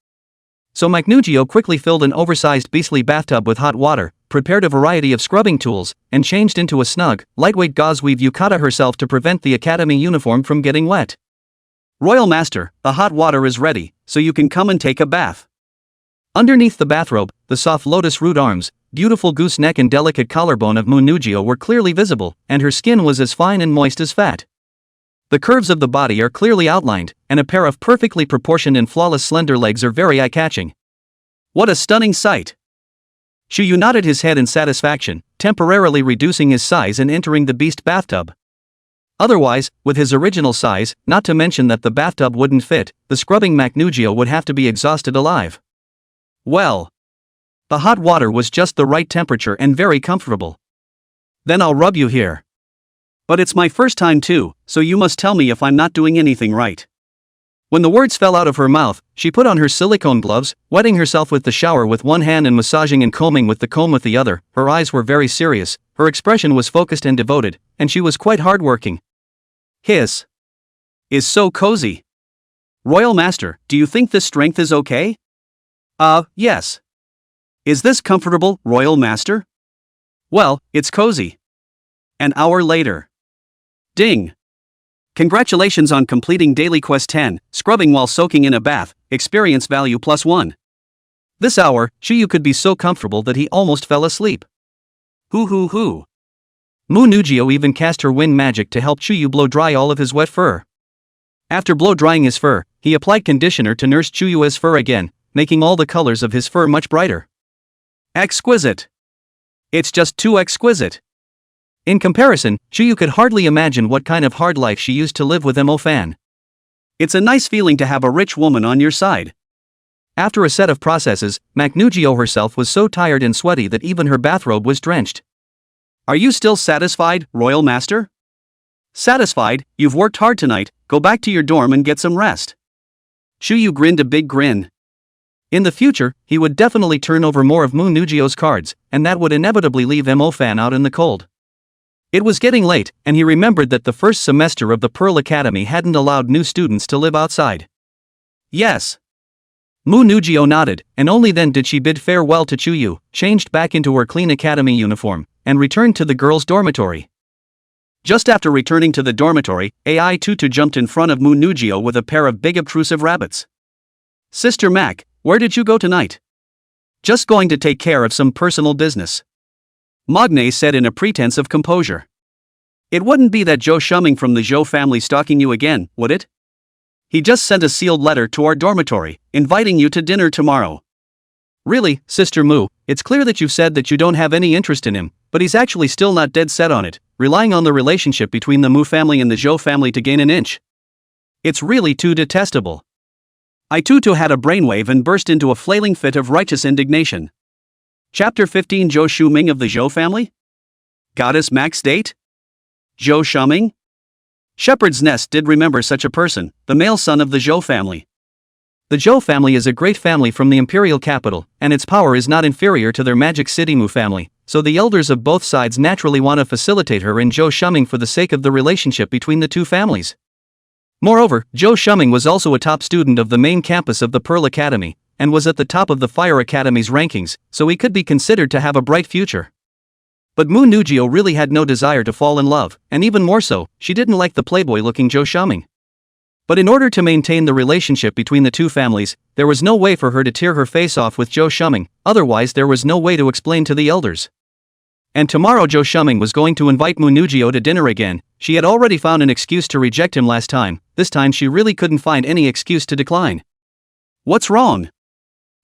So Manhwa quickly filled an oversized beastly bathtub with hot water, prepared a variety of scrubbing tools, and changed into a snug, lightweight gauze weave yukata herself to prevent the academy uniform from getting wet. Royal Master, the hot water is ready, so you can come and take a bath. Underneath the bathrobe, the soft lotus root arms, beautiful goose neck and delicate collarbone of Munugio were clearly visible, and her skin was as fine and moist as fat. The curves of the body are clearly outlined, and a pair of perfectly proportioned and flawless slender legs are very eye-catching. What a stunning sight! Chuyu nodded his head in satisfaction, temporarily reducing his size and entering the beast bathtub. Otherwise, with his original size, not to mention that the bathtub wouldn't fit, the scrubbing Manhwa would have to be exhausted alive. Well, the hot water was just the right temperature and very comfortable. Then I'll rub you here. But it's my first time too, so you must tell me if I'm not doing anything right. When the words fell out of her mouth, she put on her silicone gloves, wetting herself with the shower with one hand and massaging and combing with the comb with the other. Her eyes were very serious, her expression was focused and devoted, and she was quite hardworking. Hiss. Is so cozy. Royal Master, do you think this strength is okay? Yes. Is this comfortable, Royal Master? Well, it's cozy. An hour later. Ding. Congratulations on completing Daily Quest 10, scrubbing while soaking in a bath, experience value +1. This hour, Chuyu could be so comfortable that he almost fell asleep. Hoo hoo hoo. Mu Nugio even cast her wind magic to help Chuyu blow dry all of his wet fur. After blow drying his fur, he applied conditioner to nurse Chuyu's fur again, making all the colors of his fur much brighter. Exquisite. It's just too exquisite. In comparison, Chuyu could hardly imagine what kind of hard life she used to live with Mo Fan. It's a nice feeling to have a rich woman on your side. After a set of processes, Nugio herself was so tired and sweaty that even her bathrobe was drenched. Are you still satisfied, Royal Master? Satisfied? You've worked hard tonight, go back to your dorm and get some rest. Chuyu grinned a big grin. In the future, he would definitely turn over more of Mu Nugio's cards, and that would inevitably leave Mo Fan out in the cold. It was getting late, and he remembered that the first semester of the Pearl Academy hadn't allowed new students to live outside. Yes. Mu Nugio nodded, and only then did she bid farewell to Chuyu, changed back into her clean academy uniform, and returned to the girls' dormitory. Just after returning to the dormitory, Ai Tutu jumped in front of Mu Nugio with a pair of big obtrusive rabbits. Sister Mac, where did you go tonight? Just going to take care of some personal business. Magne said in a pretense of composure. It wouldn't be that Zhao Shuming from the Zhao family stalking you again, would it? He just sent a sealed letter to our dormitory, inviting you to dinner tomorrow. Really, Sister Mu, it's clear that you've said that you don't have any interest in him, but he's actually still not dead set on it, relying on the relationship between the Mu family and the Zhao family to gain an inch. It's really too detestable. Aitutu had a brainwave and burst into a flailing fit of righteous indignation. Chapter 15 Zhao Shuming of the Zhao family? Goddess Mac's date? Zhao Shuming? Shepherd's Nest did remember such a person, the male son of the Zhao family. The Zhao family is a great family from the imperial capital, and its power is not inferior to their Magic City Mu family, so the elders of both sides naturally want to facilitate her in Zhao Shuming for the sake of the relationship between the two families. Moreover, Zhao Shuming was also a top student of the main campus of the Pearl Academy, and was at the top of the Fire Academy's rankings, so he could be considered to have a bright future. But Mu Nugio really had no desire to fall in love, and even more so, she didn't like the playboy-looking Zhao Shuming. But in order to maintain the relationship between the two families, there was no way for her to tear her face off with Zhao Shuming, otherwise there was no way to explain to the elders. And tomorrow Zhao Shuming was going to invite Mu Nugio to dinner again. She had already found an excuse to reject him last time, this time she really couldn't find any excuse to decline. What's wrong?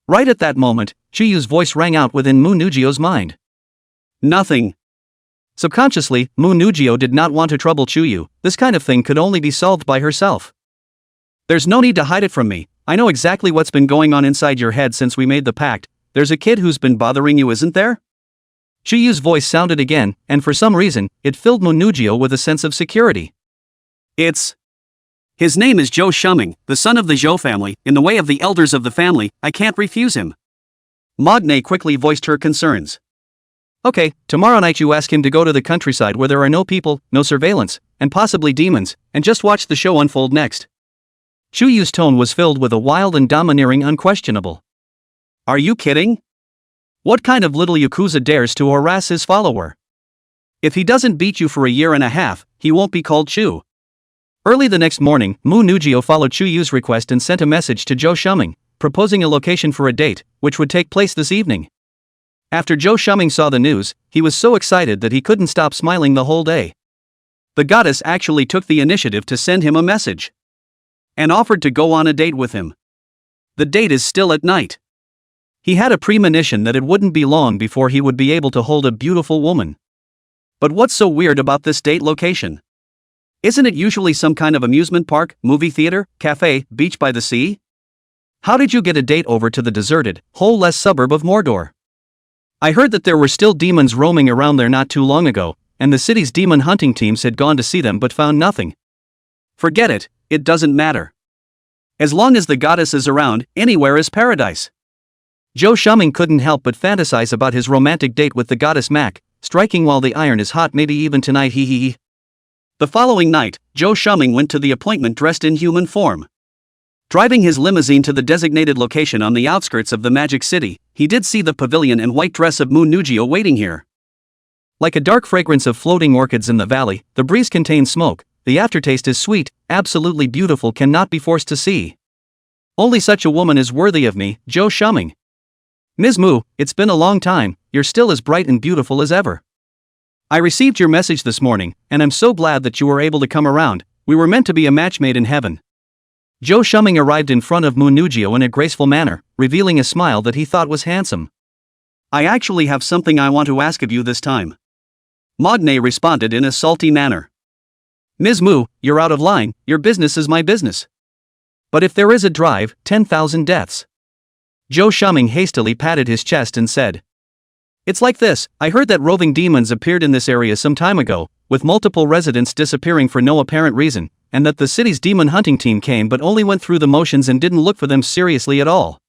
Right at that moment, Chuyu's voice rang out within Mu Nugio's mind. Nothing. Subconsciously, Mu Nugio did not want to trouble Chuyu, this kind of thing could only be solved by herself. There's no need to hide it from me, I know exactly what's been going on inside your head since we made the pact. There's a kid who's been bothering you, isn't there? Chuyu's voice sounded again, and for some reason, it filled Mu Nugio with a sense of security. His name is Zhao Shuming, the son of the Zhao family. In the way of the elders of the family, I can't refuse him. Magne quickly voiced her concerns. Okay, tomorrow night you ask him to go to the countryside where there are no people, no surveillance, and possibly demons, and just watch the show unfold next. Chuyu's tone was filled with a wild and domineering unquestionable. Are you kidding? What kind of little Yakuza dares to harass his follower? If he doesn't beat you for a year and a half, he won't be called Chu. Early the next morning, Mu Nugio followed Chuyu's request and sent a message to Zhao Shuming, proposing a location for a date, which would take place this evening. After Zhao Shuming saw the news, he was so excited that he couldn't stop smiling the whole day. The goddess actually took the initiative to send him a message. And offered to go on a date with him. The date is still at night. He had a premonition that it wouldn't be long before he would be able to hold a beautiful woman. But what's so weird about this date location? Isn't it usually some kind of amusement park, movie theater, cafe, beach by the sea? How did you get a date over to the deserted, hole-less suburb of Mordor? I heard that there were still demons roaming around there not too long ago, and the city's demon hunting teams had gone to see them but found nothing. Forget it, it doesn't matter. As long as the goddess is around, anywhere is paradise. Zhao Shuming couldn't help but fantasize about his romantic date with the goddess Mac, striking while the iron is hot, maybe even tonight, hee hee hee. The following night, Zhao Shuming went to the appointment dressed in human form. Driving his limousine to the designated location on the outskirts of the Magic City, he did see the pavilion and white dress of Mu Nugio waiting here. Like a dark fragrance of floating orchids in the valley, the breeze contains smoke, the aftertaste is sweet, absolutely beautiful, cannot be forced to see. Only such a woman is worthy of me, Zhao Shuming. Ms. Mu, it's been a long time, you're still as bright and beautiful as ever. I received your message this morning, and I'm so glad that you were able to come around. We were meant to be a match made in heaven. Zhao Shuming arrived in front of Mu Nugio in a graceful manner, revealing a smile that he thought was handsome. I actually have something I want to ask of you this time. Magne responded in a salty manner. Ms. Mu, you're out of line, your business is my business. But if there is a drive, 10,000 deaths. Zhao Shuming hastily patted his chest and said. It's like this, I heard that roving demons appeared in this area some time ago, with multiple residents disappearing for no apparent reason, and that the city's demon hunting team came but only went through the motions and didn't look for them seriously at all.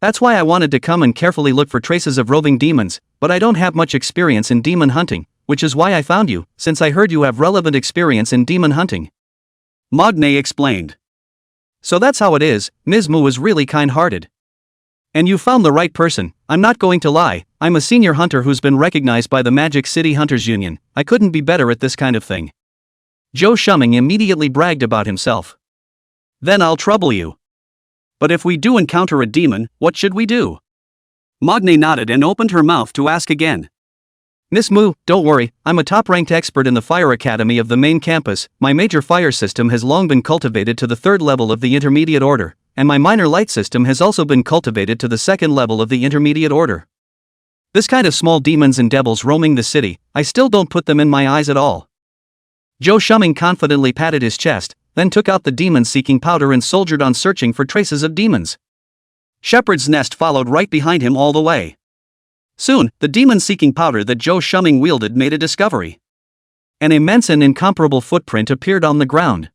That's why I wanted to come and carefully look for traces of roving demons, but I don't have much experience in demon hunting, which is why I found you, since I heard you have relevant experience in demon hunting. Magne explained. So that's how it is, Ms. Mu is really kind-hearted. And you found the right person, I'm not going to lie, I'm a senior hunter who's been recognized by the Magic City Hunters Union, I couldn't be better at this kind of thing. Zhao Shuming immediately bragged about himself. Then I'll trouble you. But if we do encounter a demon, what should we do? Magne nodded and opened her mouth to ask again. Miss Mu, don't worry, I'm a top-ranked expert in the fire academy of the main campus, my major fire system has long been cultivated to the 3rd level of the intermediate order, and my minor light system has also been cultivated to the 2nd level of the intermediate order. This kind of small demons and devils roaming the city, I still don't put them in my eyes at all. Zhao Shuming confidently patted his chest, then took out the demon-seeking powder and soldiered on searching for traces of demons. Shepherd's Nest followed right behind him all the way. Soon, the demon-seeking powder that Zhao Shuming wielded made a discovery. An immense and incomparable footprint appeared on the ground.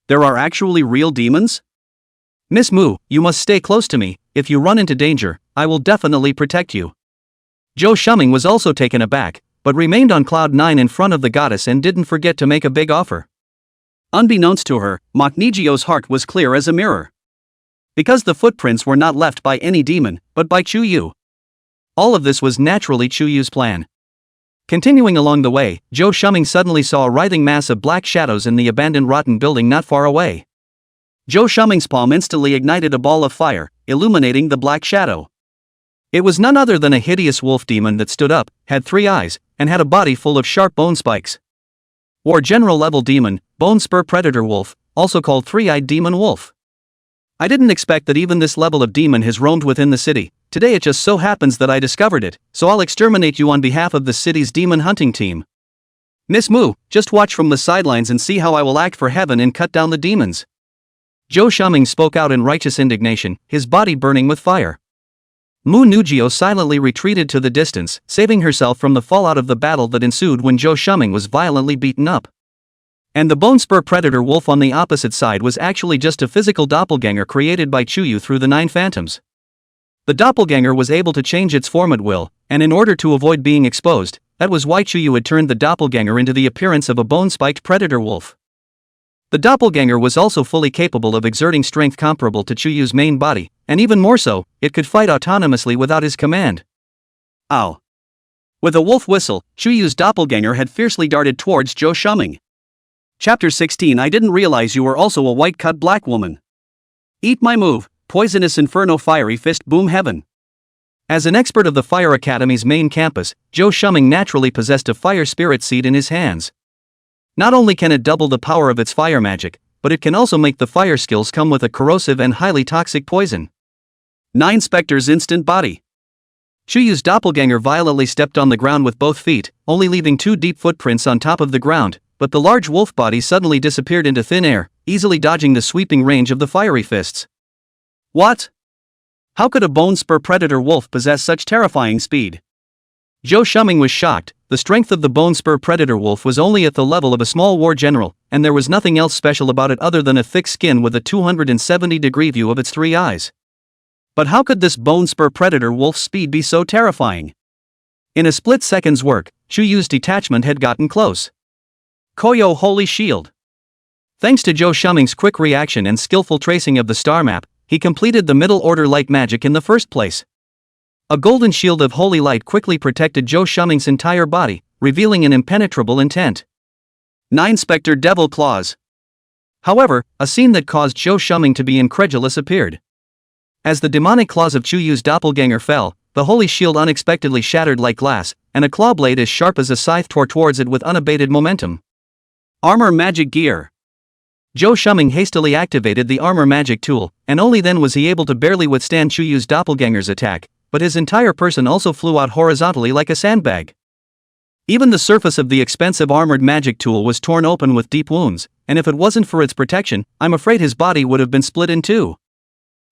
There are actually real demons? Miss Mu, you must stay close to me, if you run into danger, I will definitely protect you. Zhao Shuming was also taken aback, but remained on cloud 9 in front of the goddess and didn't forget to make a big offer. Unbeknownst to her, Maknijio's heart was clear as a mirror. Because the footprints were not left by any demon, but by Chu Yu. All of this was naturally Chu Yu's plan. Continuing along the way, Zhao Shuming suddenly saw a writhing mass of black shadows in the abandoned rotten building not far away. Zhao Shuming's palm instantly ignited a ball of fire, illuminating the black shadow. It was none other than a hideous wolf demon that stood up, had 3 eyes, and had a body full of sharp bone spikes. War General Level Demon, Bone Spur Predator Wolf, also called 3-Eyed Demon Wolf. I didn't expect that even this level of demon has roamed within the city, today it just so happens that I discovered it, so I'll exterminate you on behalf of the city's demon hunting team. Miss Mu, just watch from the sidelines and see how I will act for heaven and cut down the demons. Zhao Shuming spoke out in righteous indignation, his body burning with fire. Mu Nugio silently retreated to the distance, saving herself from the fallout of the battle that ensued when Zhao Shuming was violently beaten up. And the Bone Spur Predator Wolf on the opposite side was actually just a physical doppelganger created by Chuyu through the 9 phantoms. The doppelganger was able to change its form at will, and in order to avoid being exposed, that was why Chuyu had turned the doppelganger into the appearance of a bone-spiked predator wolf. The doppelganger was also fully capable of exerting strength comparable to Chuyu's main body, and even more so, it could fight autonomously without his command. Ow! With a wolf whistle, Chuyu's doppelganger had fiercely darted towards Zhao Shuming. Chapter 16 I didn't realize you were also a white-cut black woman. Eat my move, Poisonous Inferno Fiery Fist Boom Heaven. As an expert of the Fire Academy's main campus, Zhao Shuming naturally possessed a fire spirit seed in his hands. Not only can it double the power of its fire magic, but it can also make the fire skills come with a corrosive and highly toxic poison. 9 Spectre's Instant Body. Chuyu's doppelganger violently stepped on the ground with both feet, only leaving 2 deep footprints on top of the ground, but the large wolf body suddenly disappeared into thin air, easily dodging the sweeping range of the fiery fists. What? How could a bone spur predator wolf possess such terrifying speed? Zhao Shuming was shocked. The strength of the bone spur predator wolf was only at the level of a small war general, and there was nothing else special about it other than a thick skin with a 270-degree view of its 3 eyes. But how could this bone spur predator wolf's speed be so terrifying? In a split second's work, Chuyu's detachment had gotten close. Koyo Holy Shield. Thanks to Zhao Shuming's quick reaction and skillful tracing of the star map, he completed the middle order light magic in the first place. A golden shield of holy light quickly protected Zhao Shuming's entire body, revealing an impenetrable intent. 9 Spectre Devil Claws. However, a scene that caused Zhao Shuming to be incredulous appeared. As the demonic claws of Chuyu's doppelganger fell, the holy shield unexpectedly shattered like glass, and a claw blade as sharp as a scythe tore towards it with unabated momentum. Armor magic gear. Zhao Shuming hastily activated the armor magic tool, and only then was he able to barely withstand Chuyu's doppelganger's attack, but his entire person also flew out horizontally like a sandbag. Even the surface of the expensive armored magic tool was torn open with deep wounds, and if it wasn't for its protection, I'm afraid his body would have been split in two.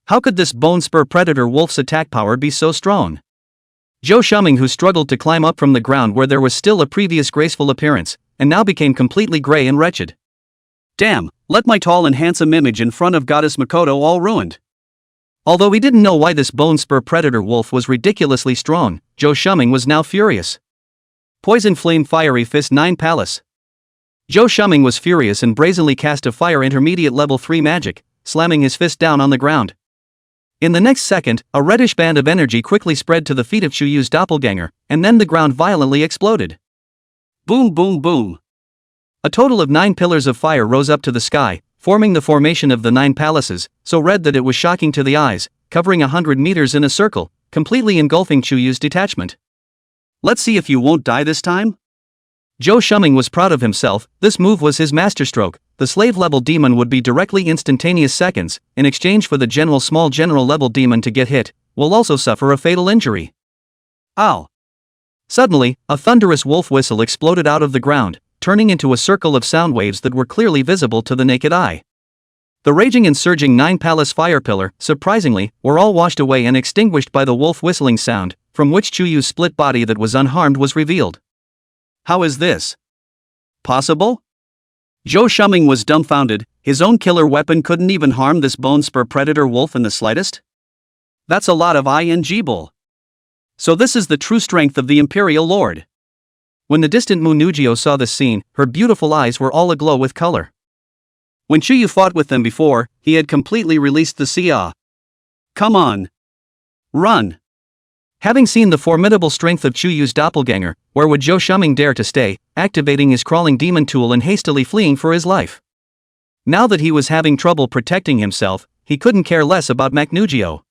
How could this bone spur predator wolf's attack power be so strong? Zhao Shuming, who struggled to climb up from the ground where there was still a previous graceful appearance, and now became completely gray and wretched. Damn, let my tall and handsome image in front of Goddess Makoto all ruined. Although he didn't know why this bone spur predator wolf was ridiculously strong, Zhao Shuming was now furious. Poison Flame Fiery Fist 9 Palace. Zhao Shuming was furious and brazenly cast a fire intermediate level 3 magic, slamming his fist down on the ground. In the next second, a reddish band of energy quickly spread to the feet of Chuyu's doppelganger, and then the ground violently exploded. Boom boom boom. A total of 9 pillars of fire rose up to the sky, forming the formation of the 9 palaces, so red that it was shocking to the eyes, covering 100 meters in a circle, completely engulfing Chuyu's detachment. Let's see if you won't die this time? Zhao Shuming was proud of himself. This move was his masterstroke. The slave-level demon would be directly instantaneous seconds, in exchange for the small general-level demon to get hit, will also suffer a fatal injury. Ow! Suddenly, a thunderous wolf whistle exploded out of the ground, turning into a circle of sound waves that were clearly visible to the naked eye. The raging and surging 9 palace fire pillar, surprisingly, were all washed away and extinguished by the wolf whistling sound, from which Chuyu's split body that was unharmed was revealed. How is this possible? Zhao Shuming was dumbfounded. His own killer weapon couldn't even harm this bone spur predator wolf in the slightest? That's a lot of ing bull. So this is the true strength of the Imperial Lord. When the distant Munugio saw this scene, her beautiful eyes were all aglow with color. When Chuyu fought with them before, he had completely released the Xia. Come on. Run. Having seen the formidable strength of Chuyu's doppelganger, where would Zhao Shuming dare to stay, activating his crawling demon tool and hastily fleeing for his life? Now that he was having trouble protecting himself, he couldn't care less about Manhwa.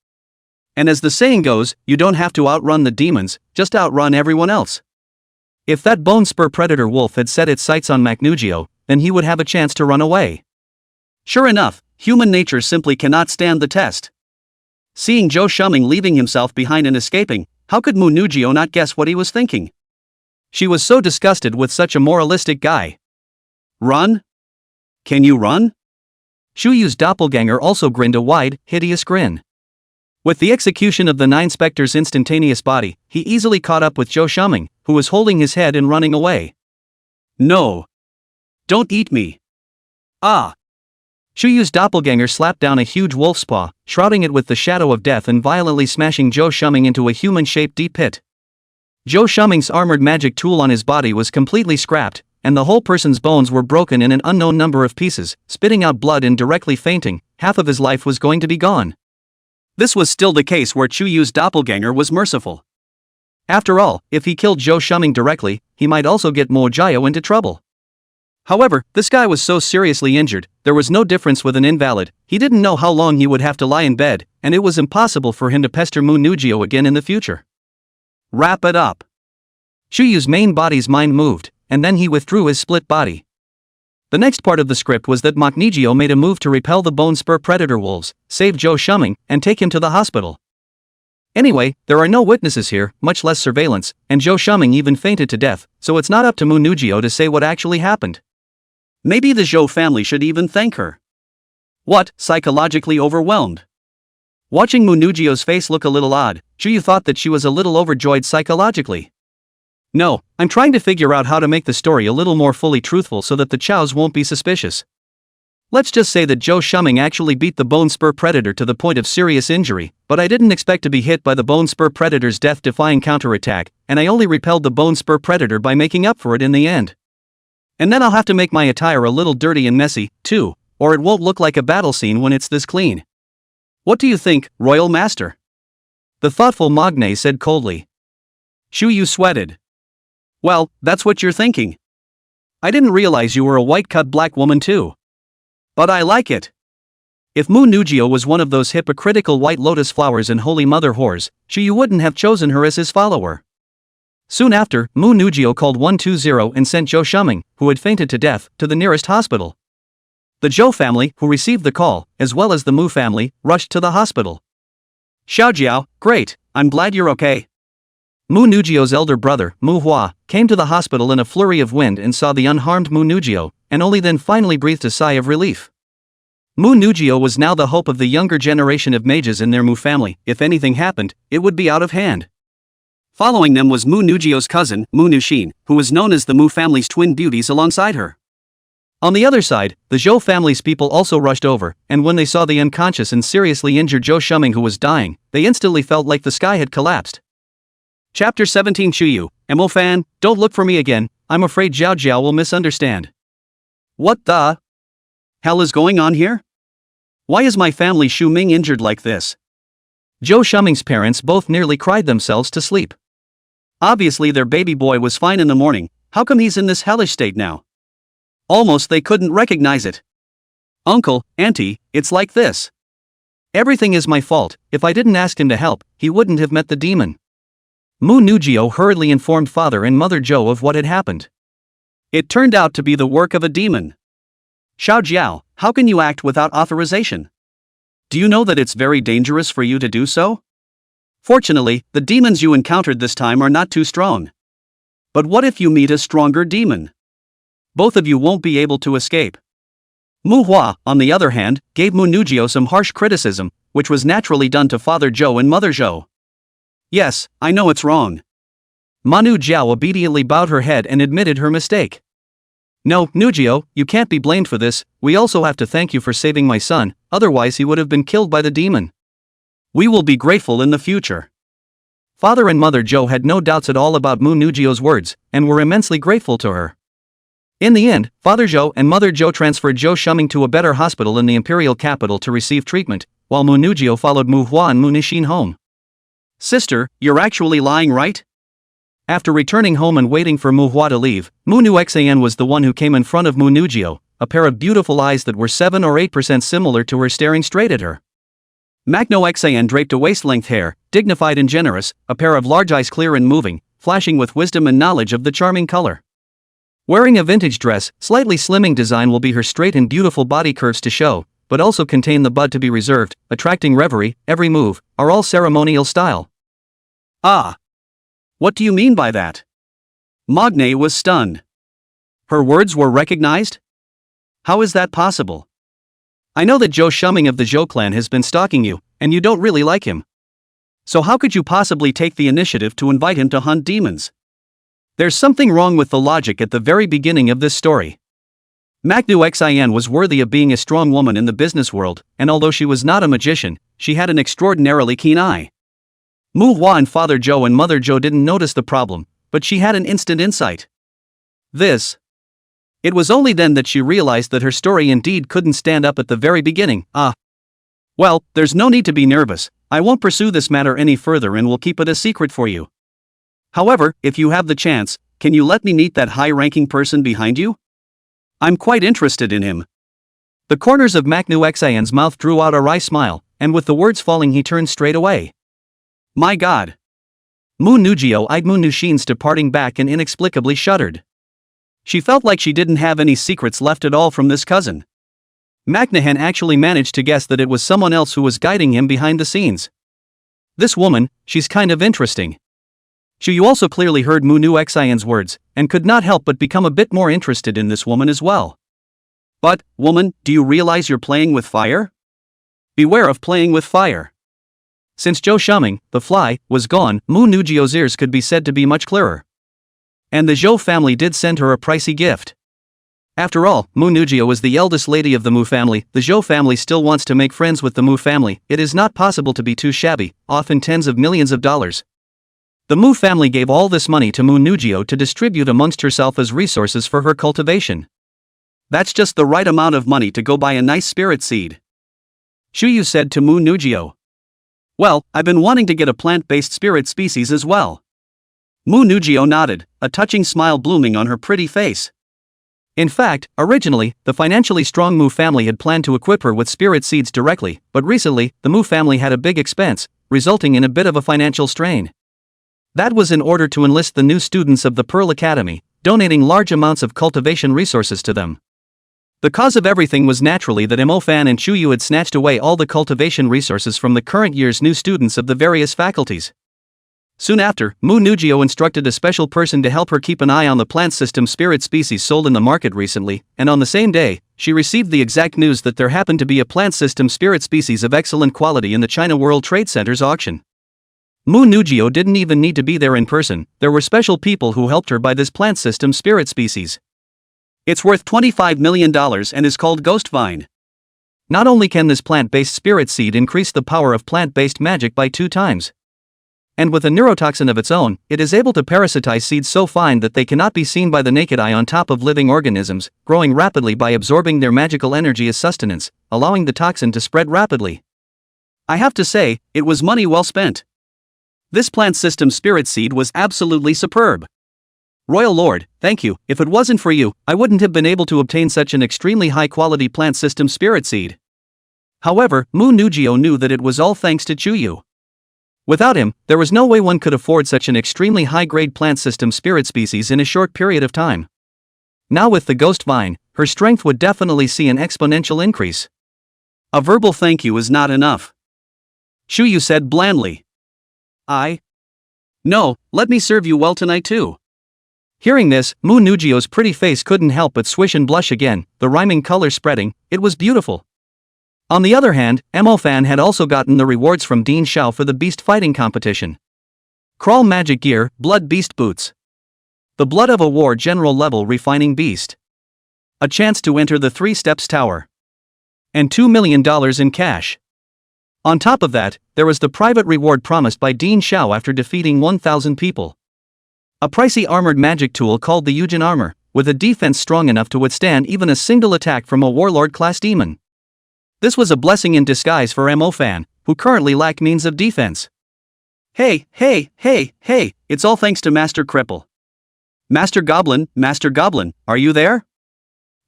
And as the saying goes, you don't have to outrun the demons, just outrun everyone else. If that bone spur predator wolf had set its sights on Manhwa, then he would have a chance to run away. Sure enough, human nature simply cannot stand the test. Seeing Zhao Shuming leaving himself behind and escaping, how could Munugio not guess what he was thinking? She was so disgusted with such a moralistic guy. Run? Can you run? Chuyu's doppelganger also grinned a wide, hideous grin. With the execution of the 9 specters' instantaneous body, he easily caught up with Zhao Shuming, who was holding his head and running away. No. Don't eat me. Ah. Chuyu's doppelganger slapped down a huge wolf's paw, shrouding it with the shadow of death and violently smashing Zhao Shuming into a human-shaped deep pit. Zhao Shuming's armored magic tool on his body was completely scrapped, and the whole person's bones were broken in an unknown number of pieces, spitting out blood and directly fainting. Half of his life was going to be gone. This was still the case where Chuyu's doppelganger was merciful. After all, if he killed Zhao Shuming directly, he might also get Mo Jiao into trouble. However, this guy was so seriously injured, there was no difference with an invalid. He didn't know how long he would have to lie in bed, and it was impossible for him to pester Munugio again in the future. Wrap it up. Chuyu's main body's mind moved, and then he withdrew his split body. The next part of the script was that Manhwa made a move to repel the bone spur predator wolves, save Zhao Shuming, and take him to the hospital. Anyway, there are no witnesses here, much less surveillance, and Zhao Shuming even fainted to death, so it's not up to Munugio to say what actually happened. Maybe the Zhao family should even thank her. What, psychologically overwhelmed? Watching Munugio's face look a little odd, Chuyu thought that she was a little overjoyed psychologically. No, I'm trying to figure out how to make the story a little more fully truthful so that the Chows won't be suspicious. Let's just say that Zhao Shuming actually beat the bone spur predator to the point of serious injury, but I didn't expect to be hit by the bone spur predator's death-defying counterattack, and I only repelled the bone spur predator by making up for it in the end. And then I'll have to make my attire a little dirty and messy, too, or it won't look like a battle scene when it's this clean. What do you think, Royal Master? The thoughtful Magne said coldly. Chuyu sweated. Well, that's what you're thinking. I didn't realize you were a white-cut black woman too. But I like it. If Mu Nugio was one of those hypocritical white lotus flowers and holy mother whores, Shuyu wouldn't have chosen her as his follower. Soon after, Mu Nugio called 120 and sent Zhao Shuming, who had fainted to death, to the nearest hospital. The Zhao family, who received the call, as well as the Mu family, rushed to the hospital. Xiaojiao, great, I'm glad you're okay. Mu Nugio's elder brother, Mu Hua, came to the hospital in a flurry of wind and saw the unharmed Mu Nugio, and only then finally breathed a sigh of relief. Mu Nugio was now the hope of the younger generation of mages in their Mu family. If anything happened, it would be out of hand. Following them was Mu Nugio's cousin, Mu Nushin, who was known as the Mu family's twin beauties alongside her. On the other side, the Zhou family's people also rushed over, and when they saw the unconscious and seriously injured Zhou Shuming who was dying, they instantly felt like the sky had collapsed. Chapter 17 Shuyu, Mo fan, don't look for me again, I'm afraid Zhao Jiao will misunderstand. What the hell is going on here? Why is my family Shu Ming injured like this? Zhou Shuming's parents both nearly cried themselves to sleep. Obviously their baby boy was fine in the morning, how come he's in this hellish state now? Almost they couldn't recognize it. Uncle, auntie, it's like this. Everything is my fault, if I didn't ask him to help, he wouldn't have met the demon. Mu Nugio hurriedly informed father and mother Zhou of what had happened. It turned out to be the work of a demon. Xiaojiao, how can you act without authorization? Do you know that it's very dangerous for you to do so? Fortunately, the demons you encountered this time are not too strong. But what if you meet a stronger demon? Both of you won't be able to escape. Mu Hua, on the other hand, gave Mu Nugio some harsh criticism, which was naturally done to Father Zhou and Mother Zhou. Yes, I know it's wrong. Manu Jiao obediently bowed her head and admitted her mistake. No, Nugio, you can't be blamed for this, we also have to thank you for saving my son, otherwise he would have been killed by the demon. We will be grateful in the future. Father and Mother Zhou had no doubts at all about Mu Nugio's words, and were immensely grateful to her. In the end, Father Zhou and Mother Zhou transferred Zhou Shuming to a better hospital in the imperial capital to receive treatment, while Mu Nugio followed Mu Hua and Mu Nixin home. Sister, you're actually lying, right? After returning home and waiting for Mu Hua to leave, Mu Nu Xan was the one who came in front of Mu Nugio, a pair of beautiful eyes that were 7 or 8% similar to her staring straight at her. Magno Xan draped a waist-length hair, dignified and generous, a pair of large eyes clear and moving, flashing with wisdom and knowledge of the charming color. Wearing a vintage dress, slightly slimming design will be her straight and beautiful body curves to show, but also contain the bud to be reserved, attracting reverie, every move, are all ceremonial style. Ah! What do you mean by that? Magne was stunned. Her words were recognized? How is that possible? I know that Zhou Shuming of the Zhou clan has been stalking you, and you don't really like him. So how could you possibly take the initiative to invite him to hunt demons? There's something wrong with the logic at the very beginning of this story. Magnu Xian was worthy of being a strong woman in the business world, and although she was not a magician, she had an extraordinarily keen eye. Mu Hua and Father Zhou and Mother Zhou didn't notice the problem, but she had an instant insight. It was only then that she realized that her story indeed couldn't stand up at the very beginning. Well, there's no need to be nervous, I won't pursue this matter any further and will keep it a secret for you. However, if you have the chance, can you let me meet that high-ranking person behind you? I'm quite interested in him. The corners of Magnu Xian's mouth drew out a wry smile, and with the words falling he turned straight away. My God! Mu Nugio eyed Mu Nushin's departing back and inexplicably shuddered. She felt like she didn't have any secrets left at all from this cousin. Magnahan actually managed to guess that it was someone else who was guiding him behind the scenes. This woman, she's kind of interesting. Shuyu also clearly heard Mu Nu Xian's words, and could not help but become a bit more interested in this woman as well. But, woman, do you realize you're playing with fire? Beware of playing with fire. Since Zhou Shuming, the fly, was gone, Mu Nugio's ears could be said to be much clearer. And the Zhou family did send her a pricey gift. After all, Mu Nugio is the eldest lady of the Mu family, the Zhou family still wants to make friends with the Mu family, it is not possible to be too shabby, often tens of millions of dollars. The Mu family gave all this money to Mu Nugio to distribute amongst herself as resources for her cultivation. That's just the right amount of money to go buy a nice spirit seed. Shuyu said to Mu Nugio. Well, I've been wanting to get a plant-based spirit species as well. Mu Nugio nodded, a touching smile blooming on her pretty face. In fact, originally, the financially strong Mu family had planned to equip her with spirit seeds directly, but recently, the Mu family had a big expense, resulting in a bit of a financial strain. That was in order to enlist the new students of the Pearl Academy, donating large amounts of cultivation resources to them. The cause of everything was naturally that Mo Fan and Chu Yu had snatched away all the cultivation resources from the current year's new students of the various faculties. Soon after, Mu Nugio instructed a special person to help her keep an eye on the plant system spirit species sold in the market recently, and on the same day, she received the exact news that there happened to be a plant system spirit species of excellent quality in the China World Trade Center's auction. Mu Nugio didn't even need to be there in person, there were special people who helped her buy this plant system spirit species. It's worth $25 million and is called Ghost Vine. Not only can this plant-based spirit seed increase the power of plant-based magic by 2 times, and with a neurotoxin of its own, it is able to parasitize seeds so fine that they cannot be seen by the naked eye on top of living organisms, growing rapidly by absorbing their magical energy as sustenance, allowing the toxin to spread rapidly. I have to say, it was money well spent. This plant system spirit seed was absolutely superb. Royal Lord, thank you. If it wasn't for you, I wouldn't have been able to obtain such an extremely high-quality plant system spirit seed. However, Mu Nugio knew that it was all thanks to Chu Yu. Without him, there was no way one could afford such an extremely high-grade plant system spirit species in a short period of time. Now with the Ghost Vine, her strength would definitely see an exponential increase. A verbal thank you is not enough. Chu Yu said blandly. No, let me serve you well tonight too. Hearing this, Mu Nugio's pretty face couldn't help but swish and blush again, the rhyming color spreading, it was beautiful. On the other hand, Mo Fan had also gotten the rewards from Dean Zhao for the beast fighting competition. Crawl magic gear, blood beast boots. The blood of a war general level refining beast. A chance to enter the 3 steps tower. And $2 million in cash. On top of that, there was the private reward promised by Dean Zhao after defeating 1,000 people. A pricey armored magic tool called the Yujin Armor, with a defense strong enough to withstand even a single attack from a warlord-class demon. This was a blessing in disguise for Mo Fan, who currently lacked means of defense. Hey, it's all thanks to Master Cripple. Master Goblin, are you there?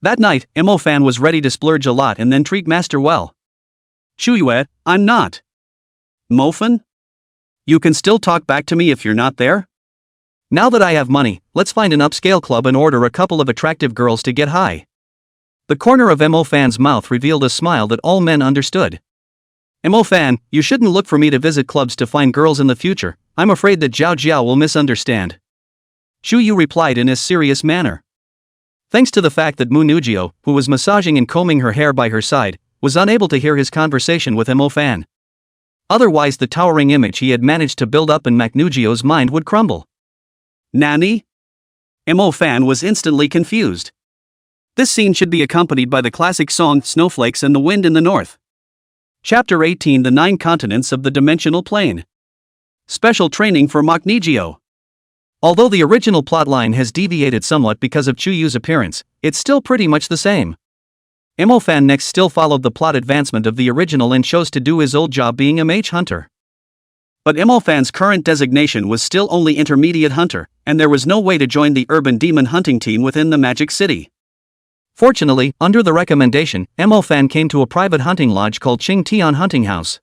That night, Mo Fan was ready to splurge a lot and then treat Master well. Chu Yue, I'm not. Mo Fan? You can still talk back to me if you're not there? Now that I have money, let's find an upscale club and order a couple of attractive girls to get high. The corner of Mo Fan's mouth revealed a smile that all men understood. Mo Fan, you shouldn't look for me to visit clubs to find girls in the future, I'm afraid that Zhao will misunderstand. Chu Yu replied in a serious manner. Thanks to the fact that Mu Nugio, who was massaging and combing her hair by her side, was unable to hear his conversation with Mo Fan. Otherwise the towering image he had managed to build up in Nugio's mind would crumble. Nani? Mo Fan was instantly confused. This scene should be accompanied by the classic song Snowflakes and the Wind in the North. Chapter 18 The 9 Continents of the Dimensional Plane. Special training for Nugio. Although the original plotline has deviated somewhat because of Chu Yu's appearance, it's still pretty much the same. Mo Fan next still followed the plot advancement of the original and chose to do his old job being a mage hunter. But Mo Fan's current designation was still only intermediate hunter, and there was no way to join the urban demon hunting team within the Magic City. Fortunately, under the recommendation, Mo Fan came to a private hunting lodge called Qing Tian Hunting House.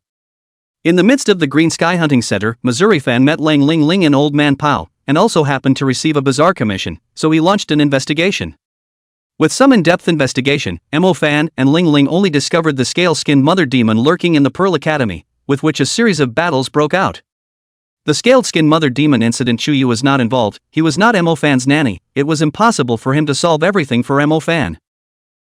In the midst of the Green Sky Hunting Center, Missouri Fan met Lang Ling Ling and Old Man Pao, and also happened to receive a bizarre commission, so he launched an investigation. With some in-depth investigation, Mo Fan and Ling Ling only discovered the scale-skinned mother demon lurking in the Pearl Academy, with which a series of battles broke out. The scaled-skin mother demon incident Chu Yu was not involved, he was not Mo Fan's nanny, it was impossible for him to solve everything for Mo Fan.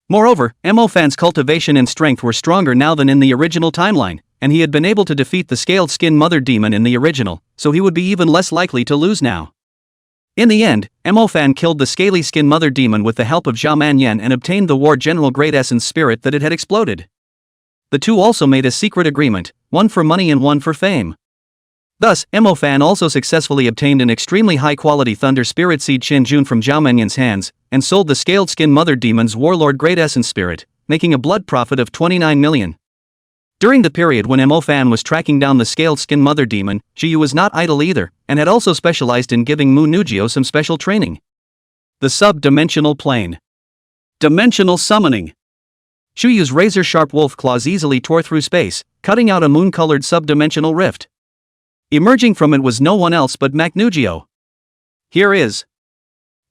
Moreover, Mo Fan's cultivation and strength were stronger now than in the original timeline, and he had been able to defeat the scaled-skin mother demon in the original, so he would be even less likely to lose now. In the end, Mo Fan killed the scaly-skin mother demon with the help of Zhao Manyan and obtained the war general great essence spirit that it had exploded. The two also made a secret agreement, one for money and one for fame. Thus, Mo Fan also successfully obtained an extremely high-quality Thunder Spirit Seed Shinjun from Zhao Manyan's hands, and sold the scaled-skin mother demon's warlord great essence spirit, making a blood profit of 29 million. During the period when Mo Fan was tracking down the scaled-skin mother demon, Chu Yu was not idle either, and had also specialized in giving Mu Nugio some special training. The sub-dimensional plane. Dimensional summoning. Shuyu's razor-sharp wolf claws easily tore through space, cutting out a moon-colored subdimensional rift. Emerging from it was no one else but Maknugio. Here is.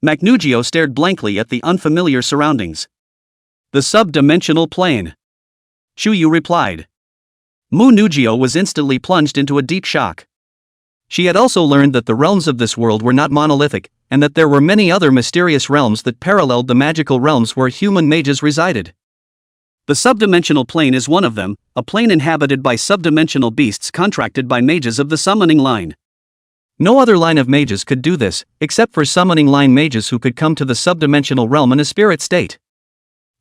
Maknugio stared blankly at the unfamiliar surroundings. The subdimensional plane. Shuyu replied. Nugio was instantly plunged into a deep shock. She had also learned that the realms of this world were not monolithic, and that there were many other mysterious realms that paralleled the magical realms where human mages resided. The subdimensional plane is one of them, a plane inhabited by subdimensional beasts contracted by mages of the summoning line. No other line of mages could do this, except for summoning line mages who could come to the subdimensional realm in a spirit state.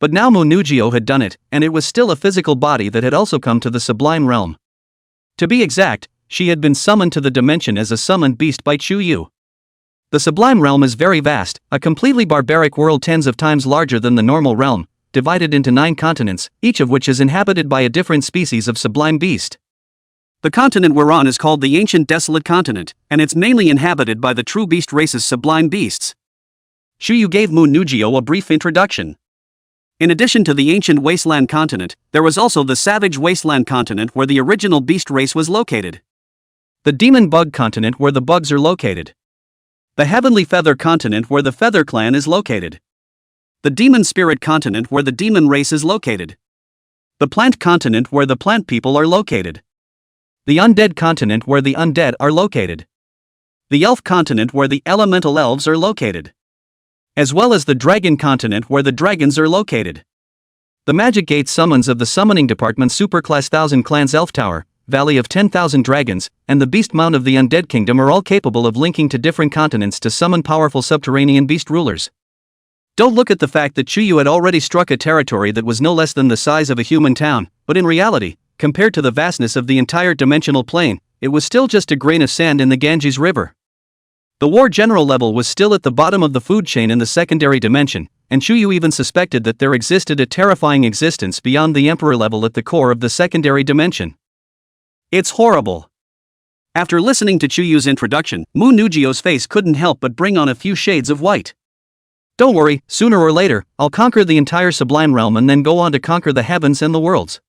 But now Nugio had done it, and it was still a physical body that had also come to the sublime realm. To be exact, she had been summoned to the dimension as a summoned beast by Chuyu. The sublime realm is very vast, a completely barbaric world tens of times larger than the normal realm, divided into 9 continents, each of which is inhabited by a different species of sublime beast. The continent we're on is called the Ancient Desolate Continent, and it's mainly inhabited by the true beast race's sublime beasts. Chuyu gave Nugio a brief introduction. In addition to the ancient wasteland continent, there was also the savage wasteland continent where the original beast race was located. The demon bug continent where the bugs are located. The heavenly feather continent where the feather clan is located. The demon spirit continent where the demon race is located. The plant continent where the plant people are located. The undead continent where the undead are located. The elf continent where the elemental elves are located. As well as the dragon continent where the dragons are located. The Magic Gate summons of the Summoning Department Superclass 1000 Clans Elf Tower, Valley of 10,000 Dragons, and the Beast Mount of the Undead Kingdom are all capable of linking to different continents to summon powerful subterranean beast rulers. Don't look at the fact that Chuyu had already struck a territory that was no less than the size of a human town, but in reality, compared to the vastness of the entire dimensional plane, it was still just a grain of sand in the Ganges River. The war general level was still at the bottom of the food chain in the secondary dimension, and Chuyu even suspected that there existed a terrifying existence beyond the emperor level at the core of the secondary dimension. It's horrible. After listening to Chuyu's introduction, Nugio's face couldn't help but bring on a few shades of white. Don't worry, sooner or later, I'll conquer the entire sublime realm and then go on to conquer the heavens and the worlds.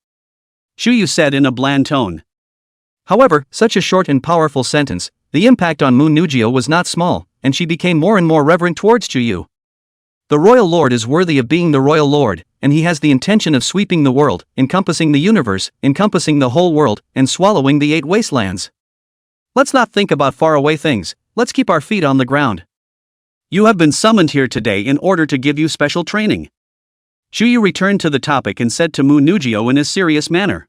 Chuyu said in a bland tone. However, such a short and powerful sentence, the impact on Nugio was not small, and she became more and more reverent towards Chuyu. The royal lord is worthy of being the royal lord, and he has the intention of sweeping the world, encompassing the universe, encompassing the whole world, and swallowing the 8 wastelands. Let's not think about faraway things, let's keep our feet on the ground. You have been summoned here today in order to give you special training. Chuyu returned to the topic and said to Nugio in a serious manner.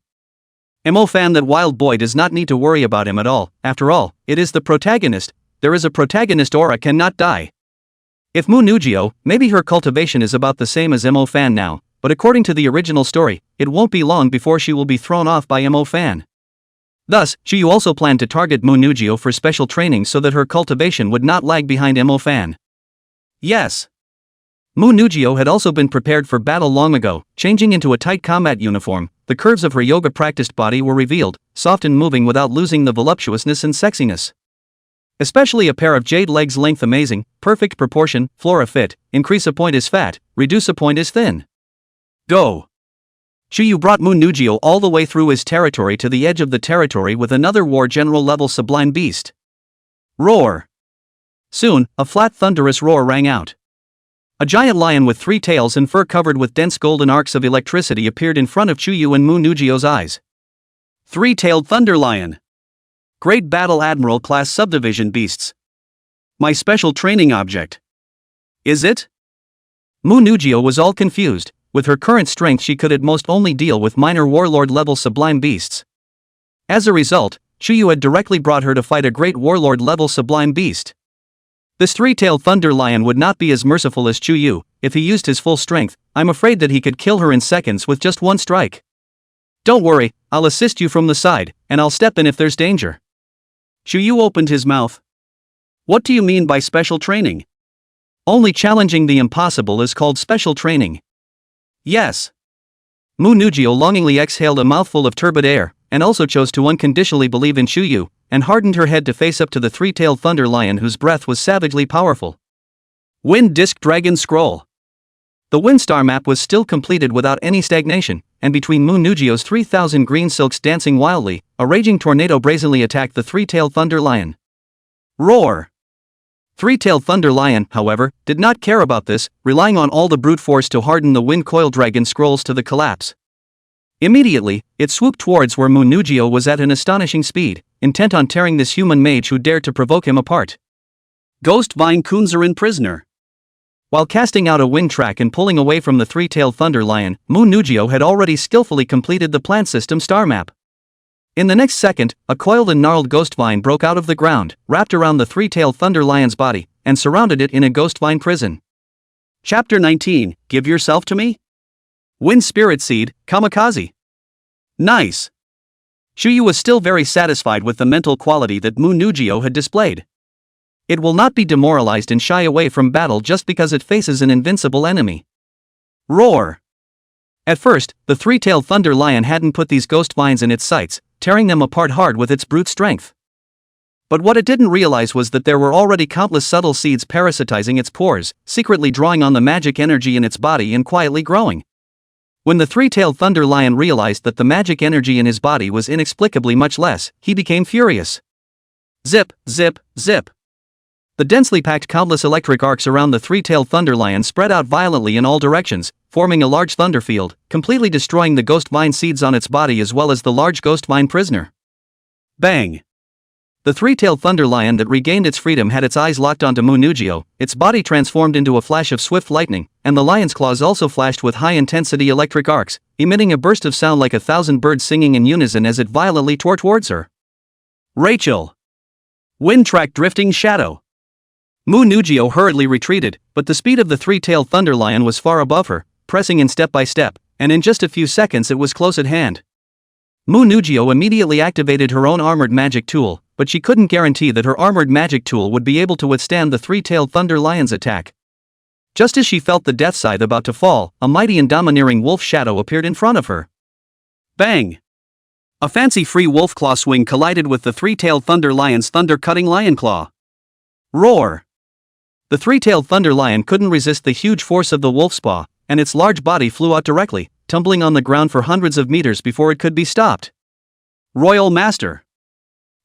Fan, that wild boy does not need to worry about him at all, after all, it is the protagonist, there is a protagonist aura cannot die. If Nugio, maybe her cultivation is about the same as Fan now, but according to the original story, it won't be long before she will be thrown off by Fan. Thus, Chuyu also planned to target Nugio for special training so that her cultivation would not lag behind Fan. Yes. Nugio had also been prepared for battle long ago, changing into a tight combat uniform. The curves of her yoga-practiced body were revealed, soft and moving without losing the voluptuousness and sexiness. Especially a pair of jade legs length amazing, perfect proportion, flora fit, increase a point is fat, reduce a point is thin. Go. Chuyu brought Nugio all the way through his territory to the edge of the territory with another war general level sublime beast. Roar. Soon, a flat thunderous roar rang out. A giant lion with 3 tails and fur covered with dense golden arcs of electricity appeared in front of Chuyu and Nugio's eyes. 3-tailed thunder lion. Great battle admiral class subdivision beasts. My special training object. Is it? Nugio was all confused. With her current strength she could at most only deal with minor warlord level sublime beasts. As a result, Chuyu had directly brought her to fight a great warlord level sublime beast. This 3-tailed thunder lion would not be as merciful as Chuyu. If he used his full strength, I'm afraid that he could kill her in seconds with just one strike. Don't worry, I'll assist you from the side, and I'll step in if there's danger. Chuyu opened his mouth. What do you mean by special training? Only challenging the impossible is called special training. Yes. Nugio longingly exhaled a mouthful of turbid air, and also chose to unconditionally believe in Chuyu, and hardened her head to face up to the 3-tailed thunder lion whose breath was savagely powerful. Wind Disc Dragon Scroll. The Wind Star map was still completed without any stagnation, and between Moon Nugio's 3,000 green silks dancing wildly, a raging tornado brazenly attacked the three-tailed thunder lion. Roar! Three-tailed thunder lion, however, did not care about this, relying on all the brute force to harden the wind coil dragon scrolls to the collapse. Immediately, it swooped towards where Moon Nugio was at an astonishing speed, intent on tearing this human mage who dared to provoke him apart. Ghost Vine Kunzarin prisoner. While casting out a wind track and pulling away from the three-tailed thunder lion, Moon Nugio had already skillfully completed the plant system star map. In the next second, a coiled and gnarled ghost vine broke out of the ground, wrapped around the three-tailed thunder lion's body, and surrounded it in a ghost vine prison. Chapter 19, Give Yourself to Me? Wind Spirit Seed, Kamikaze. Nice. Shuyu was still very satisfied with the mental quality that Moon Nugio had displayed. It will not be demoralized and shy away from battle just because it faces an invincible enemy. Roar! At first, the three-tailed thunder lion hadn't put these ghost vines in its sights, tearing them apart hard with its brute strength. But what it didn't realize was that there were already countless subtle seeds parasitizing its pores, secretly drawing on the magic energy in its body and quietly growing. When the three-tailed thunder lion realized that the magic energy in his body was inexplicably much less, he became furious. Zip, zip, zip. The densely packed countless electric arcs around the three-tailed thunder lion spread out violently in all directions, forming a large thunder field, completely destroying the ghost vine seeds on its body as well as the large ghost vine prisoner. Bang! The three-tailed thunder lion that regained its freedom had its eyes locked onto Moon Nugio, its body transformed into a flash of swift lightning, and the lion's claws also flashed with high-intensity electric arcs, emitting a burst of sound like 1,000 birds singing in unison as it violently tore towards her. Rachel! Wind track drifting shadow. Moon Nugio hurriedly retreated, but the speed of the three-tailed thunder lion was far above her, pressing in step by step, and in just a few seconds it was close at hand. Moon Nugio immediately activated her own armored magic tool, but she couldn't guarantee that her armored magic tool would be able to withstand the three-tailed thunder lion's attack. Just as she felt the death scythe about to fall, a mighty and domineering wolf shadow appeared in front of her. Bang! A fancy-free wolf claw swing collided with the three-tailed thunder lion's thunder-cutting lion claw. Roar! The three-tailed thunder lion couldn't resist the huge force of the wolf's paw, and its large body flew out directly, tumbling on the ground for hundreds of meters before it could be stopped. Royal Master!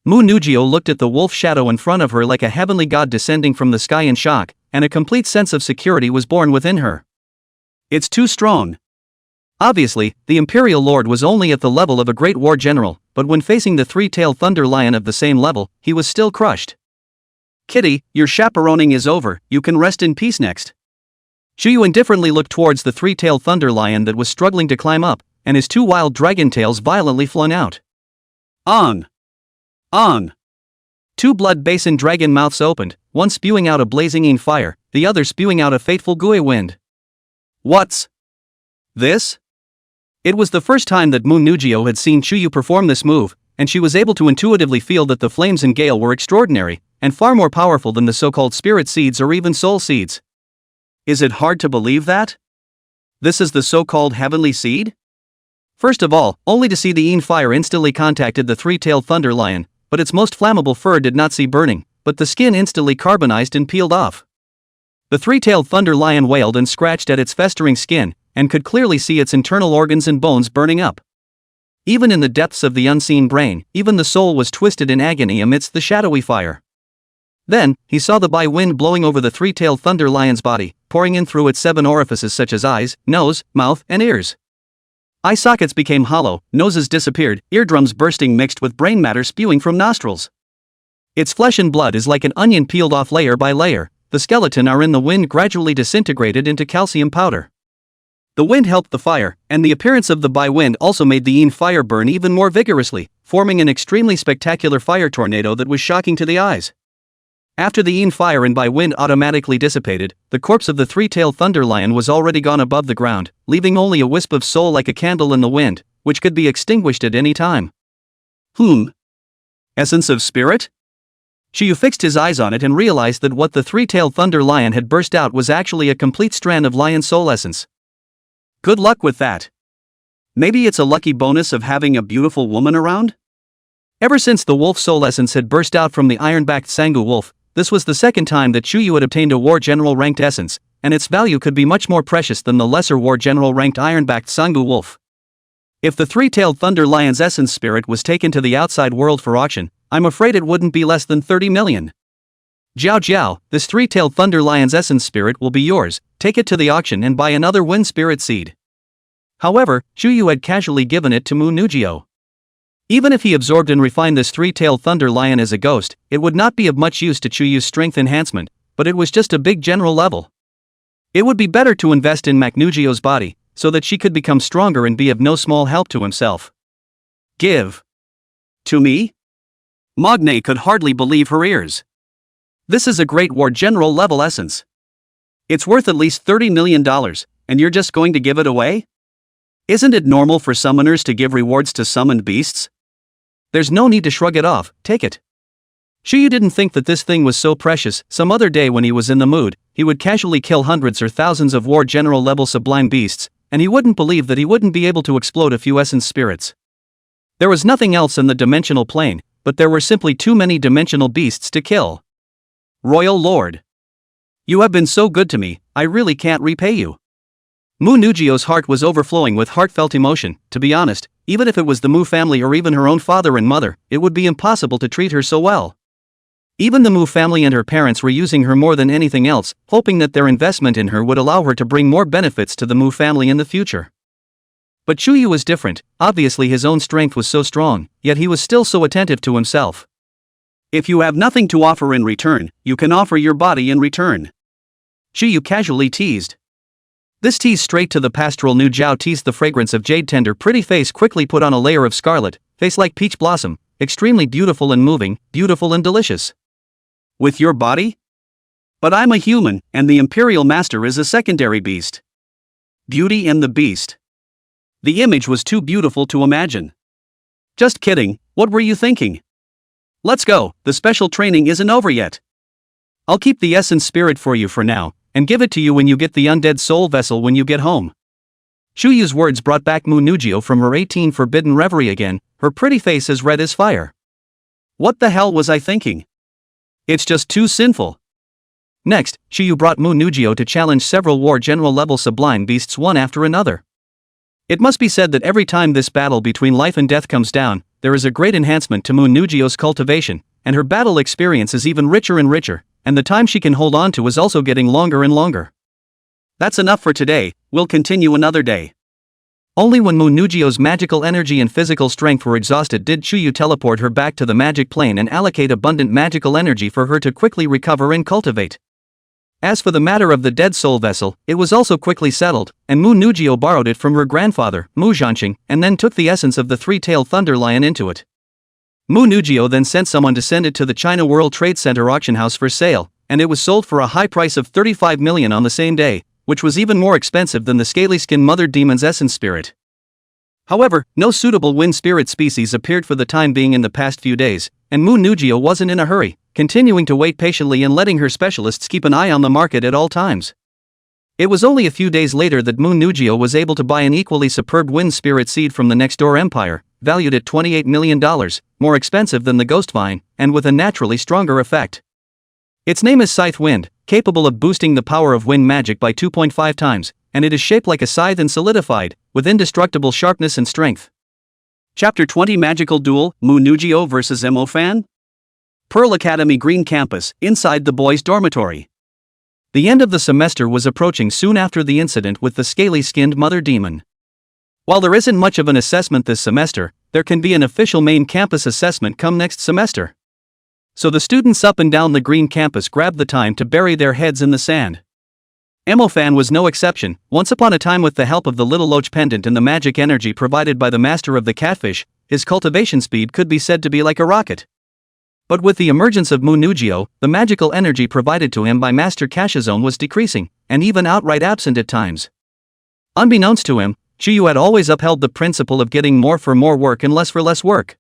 Moon Nugio looked at the wolf shadow in front of her like a heavenly god descending from the sky in shock, and a complete sense of security was born within her. It's too strong. Obviously, the Imperial Lord was only at the level of a great war general, but when facing the three-tailed thunder lion of the same level, he was still crushed. Kitty, your chaperoning is over, you can rest in peace next. Shuyu indifferently looked towards the three-tailed thunder lion that was struggling to climb up, and his two wild dragon tails violently flung out. On! On! Two blood basin dragon mouths opened, one spewing out a blazing fire, the other spewing out a fateful gooey wind. What's this? It was the first time that Moon Nugio had seen Shuyu perform this move, and she was able to intuitively feel that the flames and gale were extraordinary, and far more powerful than the so-called spirit seeds or even soul seeds. Is it hard to believe that? This is the so-called heavenly seed? First of all, only to see the fire instantly contacted the three-tailed thunder lion, but its most flammable fur did not see burning, but the skin instantly carbonized and peeled off. The three-tailed thunder lion wailed and scratched at its festering skin, and could clearly see its internal organs and bones burning up. Even in the depths of the unseen brain, even the soul was twisted in agony amidst the shadowy fire. Then, he saw the wind blowing over the three-tailed thunder lion's body, pouring in through its 7 orifices such as eyes, nose, mouth, and ears. Eye sockets became hollow, noses disappeared, eardrums bursting mixed with brain matter spewing from nostrils. Its flesh and blood is like an onion peeled off layer by layer, the skeleton are in the wind gradually disintegrated into calcium powder. The wind helped the fire, and the appearance of the wind also made the fire burn even more vigorously, forming an extremely spectacular fire tornado that was shocking to the eyes. After the fire and wind automatically dissipated, the corpse of the three-tailed thunder lion was already gone above the ground, leaving only a wisp of soul like a candle in the wind, which could be extinguished at any time. Essence of spirit? Shuyu fixed his eyes on it and realized that what the three-tailed thunder lion had burst out was actually a complete strand of lion soul essence. Good luck with that. Maybe it's a lucky bonus of having a beautiful woman around? Ever since the wolf soul essence had burst out from the iron-backed Sangu wolf, this was the second time that Shuyu had obtained a war general ranked essence, and its value could be much more precious than the lesser war general ranked iron-backed Sangu wolf. If the three-tailed thunder lion's essence spirit was taken to the outside world for auction, I'm afraid it wouldn't be less than 30 million. Zhao, this three-tailed thunder lion's essence spirit will be yours, take it to the auction and buy another wind spirit seed. However, Chuyu had casually given it to Mu Nugio. Even if he absorbed and refined this three-tailed thunder lion as a ghost, it would not be of much use to Chuyu's strength enhancement, but it was just a big general level. It would be better to invest in Nugio's body, so that she could become stronger and be of no small help to himself. Give. To me? Magne could hardly believe her ears. This is a great war general level essence. It's worth at least $30 million, and you're just going to give it away? Isn't it normal for summoners to give rewards to summoned beasts? There's no need to shrug it off, take it. Chuyu didn't think that this thing was so precious. Some other day when he was in the mood, he would casually kill hundreds or thousands of war general level sublime beasts, and he wouldn't believe that he wouldn't be able to explode a few essence spirits. There was nothing else in the dimensional plane, but there were simply too many dimensional beasts to kill. Royal Lord. You have been so good to me, I really can't repay you. Mu Nugio's heart was overflowing with heartfelt emotion. To be honest, even if it was the Mu family or even her own father and mother, it would be impossible to treat her so well. Even the Mu family and her parents were using her more than anything else, hoping that their investment in her would allow her to bring more benefits to the Mu family in the future. But Chuyu was different. Obviously his own strength was so strong, yet he was still so attentive to himself. If you have nothing to offer in return, you can offer your body in return. Chuyu casually teased. This tease straight to the pastoral new Zhao teased the fragrance of jade tender pretty face quickly put on a layer of scarlet, face like peach blossom, extremely beautiful and moving, beautiful and delicious. With your body? But I'm a human, and the Imperial Master is a secondary beast. Beauty and the Beast. The image was too beautiful to imagine. Just kidding, what were you thinking? Let's go, the special training isn't over yet. I'll keep the essence spirit for you for now, and give it to you when you get the undead soul vessel when you get home. Chuyu's words brought back Mu Nugio from her 18 forbidden reverie again, her pretty face as red as fire. What the hell was I thinking? It's just too sinful. Next, Chuyu brought Mu Nugio to challenge several war general level sublime beasts one after another. It must be said that every time this battle between life and death comes down, there is a great enhancement to Mu Nugio's cultivation, and her battle experience is even richer and richer, and the time she can hold on to is also getting longer and longer. That's enough for today, we'll continue another day. Only when Mu Nugio's magical energy and physical strength were exhausted did Chuyu teleport her back to the magic plane and allocate abundant magical energy for her to quickly recover and cultivate. As for the matter of the dead soul vessel, it was also quickly settled, and Mu Nugio borrowed it from her grandfather, Mu Zhanqing, and then took the essence of the three-tailed thunder lion into it. Mu Nugio then sent someone to send it to the China World Trade Center auction house for sale, and it was sold for a high price of 35 million on the same day, which was even more expensive than the scaly-skinned mother demon's essence spirit. However, no suitable wind spirit species appeared for the time being in the past few days, and Mu Nugio wasn't in a hurry, continuing to wait patiently and letting her specialists keep an eye on the market at all times. It was only a few days later that Mu Nugio was able to buy an equally superb wind spirit seed from the next-door empire, valued at $28 million, more expensive than the ghost vine, and with a naturally stronger effect. Its name is Scythe Wind, capable of boosting the power of wind magic by 2.5 times, and it is shaped like a scythe and solidified, with indestructible sharpness and strength. Chapter 20 Magical Duel, Mu Nugio vs. Fan? Pearl Academy Green Campus, inside the boys' dormitory. The end of the semester was approaching soon after the incident with the scaly-skinned mother demon. While there isn't much of an assessment this semester, there can be an official main campus assessment come next semester. So the students up and down the green campus grabbed the time to bury their heads in the sand. Fan was no exception. Once upon a time, with the help of the little loach pendant and the magic energy provided by the master of the catfish, his cultivation speed could be said to be like a rocket. But with the emergence of Mu Nugio, the magical energy provided to him by Master Kashizone was decreasing, and even outright absent at times. Unbeknownst to him, Chuyu had always upheld the principle of getting more for more work and less for less work.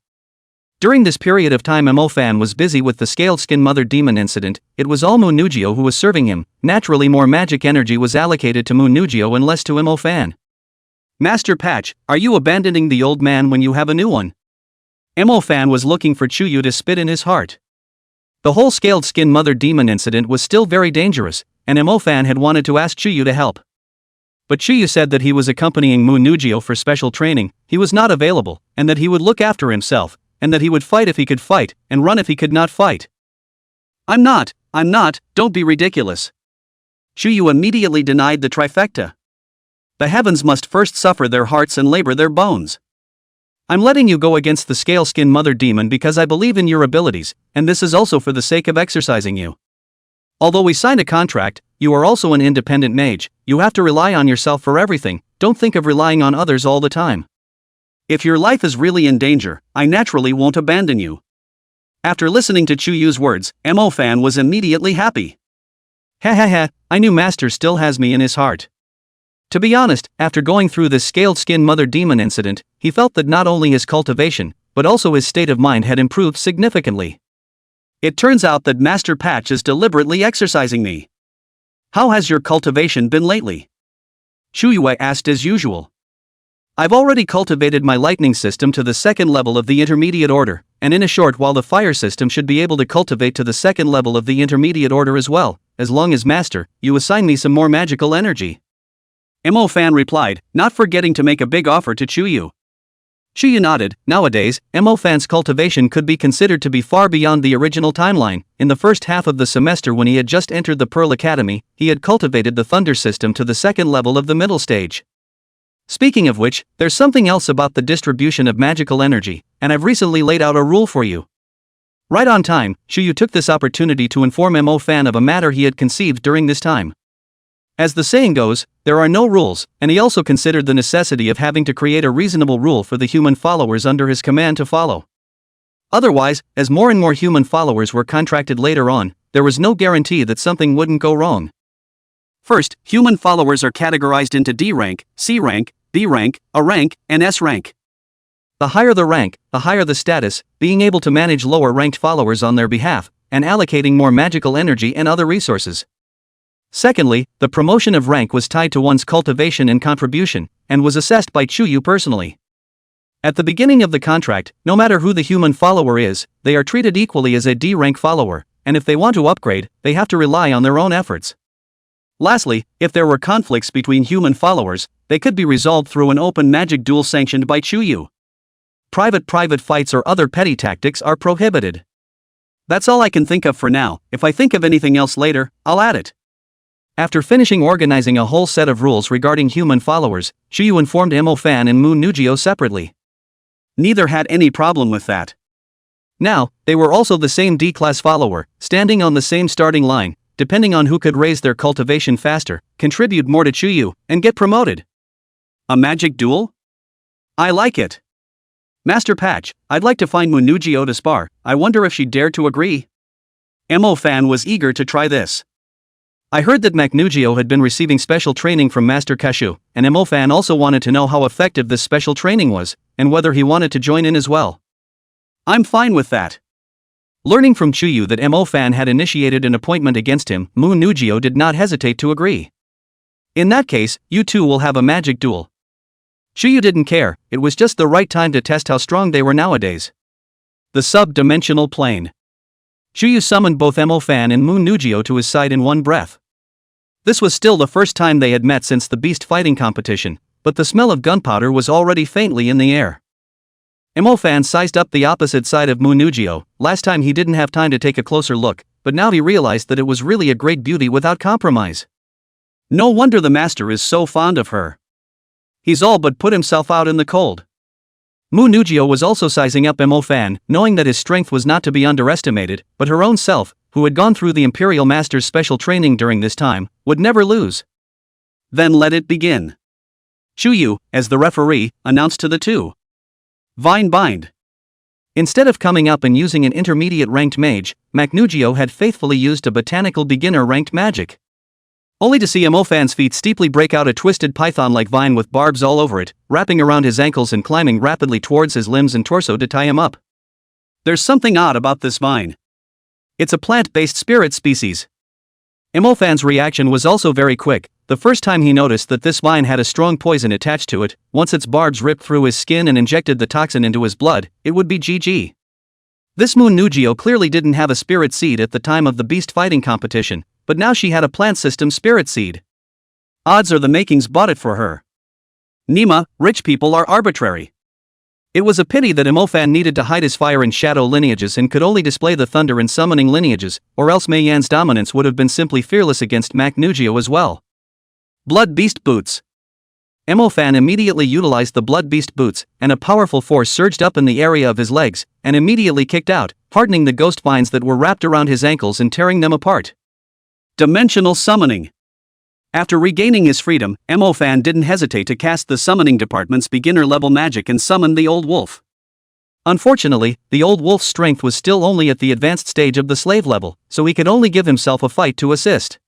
During this period of time Fan was busy with the scaled-skin mother demon incident. It was all Mu Nugio who was serving him. Naturally, more magic energy was allocated to Mu Nugio and less to Fan. Master Patch, are you abandoning the old man when you have a new one? Fan was looking for Chuyu to spit in his heart. The whole scaled-skin mother demon incident was still very dangerous, and Mo-fan had wanted to ask Chuyu to help. But Chuyu said that he was accompanying Mu Nugio for special training, he was not available, and that he would look after himself, and that he would fight if he could fight, and run if he could not fight. I'm not, don't be ridiculous. Chuyu immediately denied the trifecta. The heavens must first suffer their hearts and labor their bones. I'm letting you go against the scale skin mother demon because I believe in your abilities, and this is also for the sake of exercising you. Although we signed a contract, you are also an independent mage, you have to rely on yourself for everything, don't think of relying on others all the time. If your life is really in danger, I naturally won't abandon you. After listening to Chuyu's words, Mo-fan was immediately happy. Ha, I knew Master still has me in his heart. To be honest, after going through this scaled skin mother demon incident, he felt that not only his cultivation, but also his state of mind had improved significantly. It turns out that Master Patch is deliberately exercising me. How has your cultivation been lately? Chuyu asked as usual. I've already cultivated my lightning system to the second level of the intermediate order, and in a short while the fire system should be able to cultivate to the second level of the intermediate order as well, as long as Master, you assign me some more magical energy. Mo-fan replied, not forgetting to make a big offer to Chuyu. Chuyu nodded. Nowadays, Mo-fan's cultivation could be considered to be far beyond the original timeline. In the first half of the semester when he had just entered the Pearl Academy, he had cultivated the thunder system to the second level of the middle stage. Speaking of which, there's something else about the distribution of magical energy, and I've recently laid out a rule for you. Right on time, Chuyu took this opportunity to inform Mo-fan of a matter he had conceived during this time. As the saying goes, there are no rules, and he also considered the necessity of having to create a reasonable rule for the human followers under his command to follow. Otherwise, as more and more human followers were contracted later on, there was no guarantee that something wouldn't go wrong. First, human followers are categorized into D rank, C rank, B rank, A rank, and S rank. The higher the rank, the higher the status, being able to manage lower-ranked followers on their behalf, and allocating more magical energy and other resources. Secondly, the promotion of rank was tied to one's cultivation and contribution, and was assessed by Chuyu personally. At the beginning of the contract, no matter who the human follower is, they are treated equally as a D-rank follower, and if they want to upgrade, they have to rely on their own efforts. Lastly, if there were conflicts between human followers, they could be resolved through an open magic duel sanctioned by Chuyu. Private fights or other petty tactics are prohibited. That's all I can think of for now. If I think of anything else later, I'll add it. After finishing organizing a whole set of rules regarding human followers, Chuyu informed Mo-fan and Mu Nugio separately. Neither had any problem with that. Now, they were also the same D-class follower, standing on the same starting line, depending on who could raise their cultivation faster, contribute more to Chuyu, and get promoted. A magic duel? I like it. Master Patch, I'd like to find Mu Nugio to spar, I wonder if she'd dare to agree? Mo-fan was eager to try this. I heard that Nugio had been receiving special training from Master Kashu, and Mo-fan also wanted to know how effective this special training was, and whether he wanted to join in as well. I'm fine with that. Learning from Chuyu that Mo-fan had initiated an appointment against him, Mu Nugio did not hesitate to agree. In that case, you two will have a magic duel. Chuyu didn't care, it was just the right time to test how strong they were nowadays. The sub-dimensional plane. Chuyu summoned both Mo-fan and Mu Nugio to his side in one breath. This was still the first time they had met since the beast fighting competition, but the smell of gunpowder was already faintly in the air. Mo-fan sized up the opposite side of Mu Nugio. Last time he didn't have time to take a closer look, but now he realized that it was really a great beauty without compromise. No wonder the master is so fond of her. He's all but put himself out in the cold. Mu Nugio was also sizing up Mo-fan, knowing that his strength was not to be underestimated, but her own self, who had gone through the Imperial Master's special training during this time, would never lose. Then let it begin. Chuyu, as the referee, announced to the two. Vine bind. Instead of coming up and using an intermediate ranked mage, Nugio had faithfully used a botanical beginner ranked magic. Only to see Mo-fan's feet steeply break out a twisted python-like vine with barbs all over it, wrapping around his ankles and climbing rapidly towards his limbs and torso to tie him up. There's something odd about this vine. It's a plant-based spirit species. Mo-fan's reaction was also very quick. The first time he noticed that this vine had a strong poison attached to it, once its barbs ripped through his skin and injected the toxin into his blood, it would be GG. This Mu Nugio clearly didn't have a spirit seed at the time of the beast fighting competition, but now she had a plant system spirit seed. Odds are the makings bought it for her. Nima, rich people are arbitrary. It was a pity that Imofan needed to hide his fire and shadow lineages and could only display the thunder and summoning lineages, or else Mei Yan's dominance would have been simply fearless against manhwa as well. Blood Beast Boots. Imofan immediately utilized the Blood Beast Boots, and a powerful force surged up in the area of his legs, and immediately kicked out, hardening the ghost vines that were wrapped around his ankles and tearing them apart. Dimensional Summoning. After regaining his freedom, Imofan didn't hesitate to cast the summoning department's beginner-level magic and summon the Old Wolf. Unfortunately, the Old Wolf's strength was still only at the advanced stage of the slave level, so he could only give himself a fight to assist.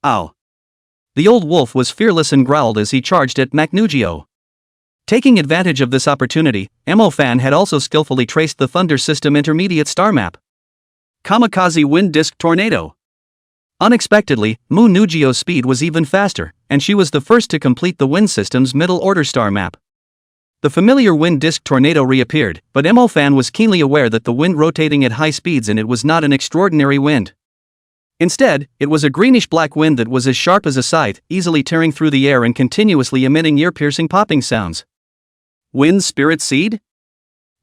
Ow! The Old Wolf was fearless and growled as he charged at manhwa. Taking advantage of this opportunity, Imofan had also skillfully traced the Thunder System intermediate star map. Kamikaze Wind Disk Tornado. Unexpectedly, manhwa's speed was even faster, and she was the first to complete the Wind System's middle-order star map. The familiar wind disk tornado reappeared, but Imofan was keenly aware that the wind rotating at high speeds and it was not an extraordinary wind. Instead, it was a greenish-black wind that was as sharp as a scythe, easily tearing through the air and continuously emitting ear-piercing popping sounds. Wind Spirit Seed?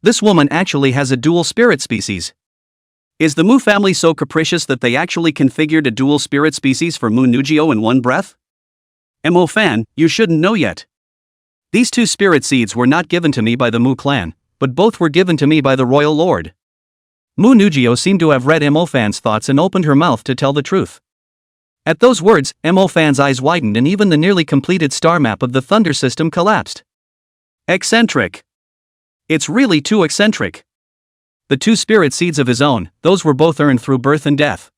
This woman actually has a dual spirit species. Is the Mu family so capricious that they actually configured a dual spirit species for manhwa in one breath? Imofan, you shouldn't know yet. These two spirit seeds were not given to me by the Mu clan, but both were given to me by the royal lord. Manhwa seemed to have read Imofan's thoughts and opened her mouth to tell the truth. At those words, Imofan's eyes widened and even the nearly completed star map of the Thunder System collapsed. Eccentric. It's really too eccentric. The two spirit seeds of his own, those were both earned through birth and death.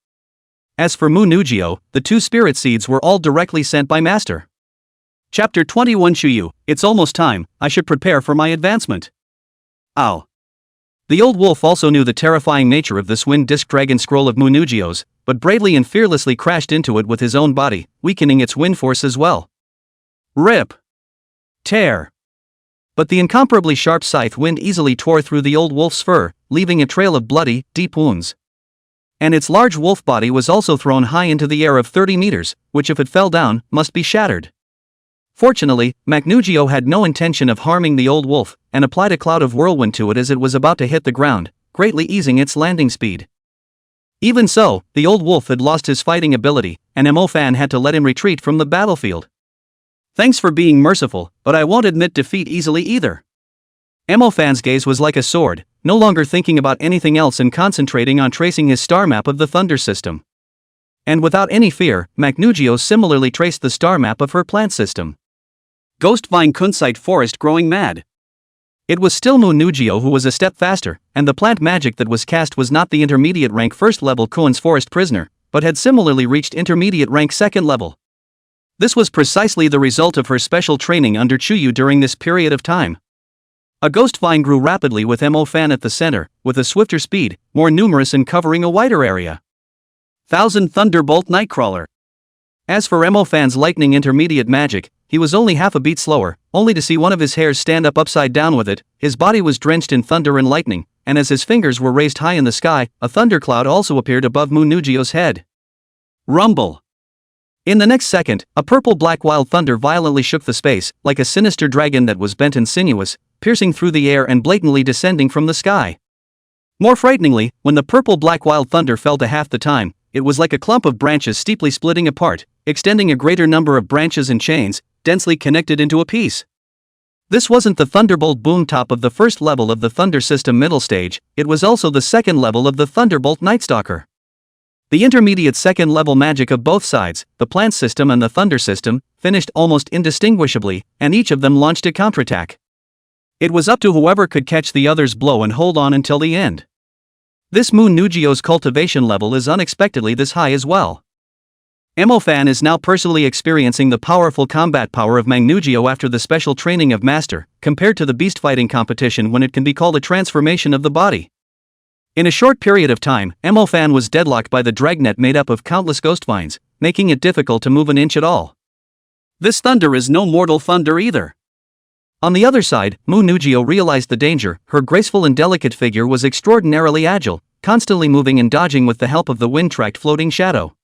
As for manhwa, the two spirit seeds were all directly sent by Master. Chapter 21 Shuyu, it's almost time, I should prepare for my advancement. Ow. The Old Wolf also knew the terrifying nature of this wind disk dragon scroll of manhwa's, but bravely and fearlessly crashed into it with his own body, weakening its wind force as well. Rip. Tear. But the incomparably sharp scythe wind easily tore through the Old Wolf's fur, leaving a trail of bloody, deep wounds. And its large wolf body was also thrown high into the air of 30 meters, which if it fell down, must be shattered. Fortunately, manhwa had no intention of harming the Old Wolf, and applied a cloud of whirlwind to it as it was about to hit the ground, greatly easing its landing speed. Even so, the Old Wolf had lost his fighting ability, and Imofan had to let him retreat from the battlefield. Thanks for being merciful, but I won't admit defeat easily either. Imofan's gaze was like a sword, no longer thinking about anything else and concentrating on tracing his star map of the Thunder System. And without any fear, manhwa similarly traced the star map of her plant system. Ghost Vine Kunzite Forest growing mad. It was still manhwa who was a step faster, and the plant magic that was cast was not the intermediate rank first level Kuan's Forest Prisoner, but had similarly reached intermediate rank second level. This was precisely the result of her special training under Chuyu during this period of time. A ghost vine grew rapidly with Imofan at the center, with a swifter speed, more numerous and covering a wider area. 1000 Thunderbolt Nightcrawler. As for Imofan's lightning intermediate magic, he was only half a beat slower, only to see one of his hairs stand up upside down with it. His body was drenched in thunder and lightning, and as his fingers were raised high in the sky, a thundercloud also appeared above manhwa's head. Rumble. In the next second, a purple-black wild thunder violently shook the space, like a sinister dragon that was bent and sinuous, piercing through the air and blatantly descending from the sky. More frighteningly, when the purple-black wild thunder fell to half the time, it was like a clump of branches steeply splitting apart, extending a greater number of branches and chains, densely connected into a piece. This wasn't the Thunderbolt boom top of the first level of the Thunder System middle stage, it was also the second level of the Thunderbolt Nightstalker. The intermediate second level magic of both sides, the Plant System and the Thunder System, finished almost indistinguishably, and each of them launched a counterattack. It was up to whoever could catch the other's blow and hold on until the end. This manhwa's cultivation level is unexpectedly this high as well. Imofan is now personally experiencing the powerful combat power of manhwa after the special training of Master, compared to the beast fighting competition when it can be called a transformation of the body. In a short period of time, Imofan was deadlocked by the dragnet made up of countless ghost vines, making it difficult to move an inch at all. This thunder is no mortal thunder either. On the other side, manhwa realized the danger. Her graceful and delicate figure was extraordinarily agile, constantly moving and dodging with the help of the wind-tracked floating shadow.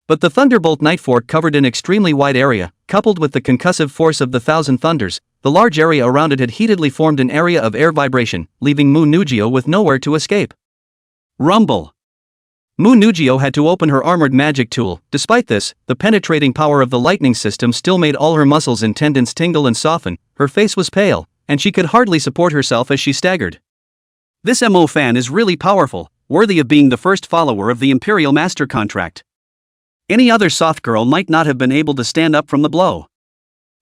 But the Thunderbolt Nightfork covered an extremely wide area, coupled with the concussive force of the Thousand Thunders. The large area around it had heatedly formed an area of air vibration, leaving Mu Nugio with nowhere to escape. Rumble. Mu Nugio had to open her armored magic tool. Despite this, the penetrating power of the lightning system still made all her muscles and tendons tingle and soften. Her face was pale, and she could hardly support herself as she staggered. This MO fan is really powerful, worthy of being the first follower of the Imperial Master contract. Any other soft girl might not have been able to stand up from the blow.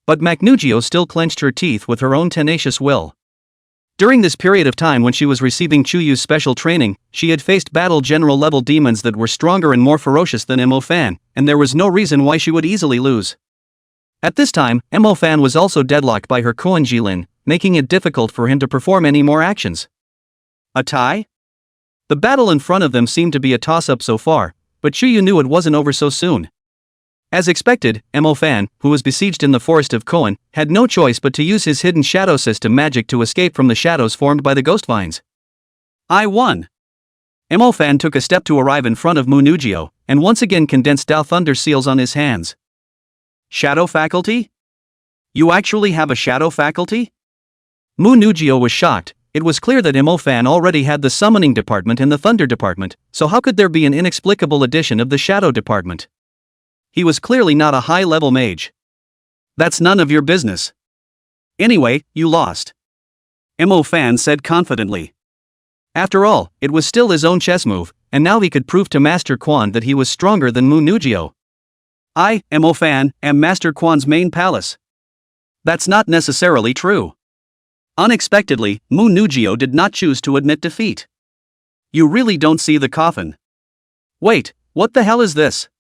But Nugio still clenched her teeth with her own tenacious will. During this period of time when she was receiving Chuyu's special training, she had faced battle general level demons that were stronger and more ferocious than Mo Fan, and there was no reason why she would easily lose. At this time, Mo Fan was also deadlocked by her Koan Jilin, making it difficult for him to perform any more actions. A tie? The battle in front of them seemed to be a toss-up so far, but Chuyu knew it wasn't over so soon. As expected, Mo Fan, who was besieged in the forest of Koan, had no choice but to use his hidden shadow system magic to escape from the shadows formed by the ghost vines. I won! Mo Fan took a step to arrive in front of Mu Nugio, and once again condensed Dao Thunder seals on his hands. Shadow faculty? You actually have a shadow faculty? Mu Nugio was shocked. It was clear that Mo Fan already had the summoning department and the thunder department, so how could there be an inexplicable addition of the shadow department? He was clearly not a high-level mage. That's none of your business. Anyway, you lost. Mo Fan said confidently. After all, it was still his own chess move, and now he could prove to Master Quan that he was stronger than Mu Nugio. I, Mo Fan, am Master Quan's main palace. That's not necessarily true. Unexpectedly, Mu Nugio did not choose to admit defeat. You really don't see the coffin. Wait, what the hell is this?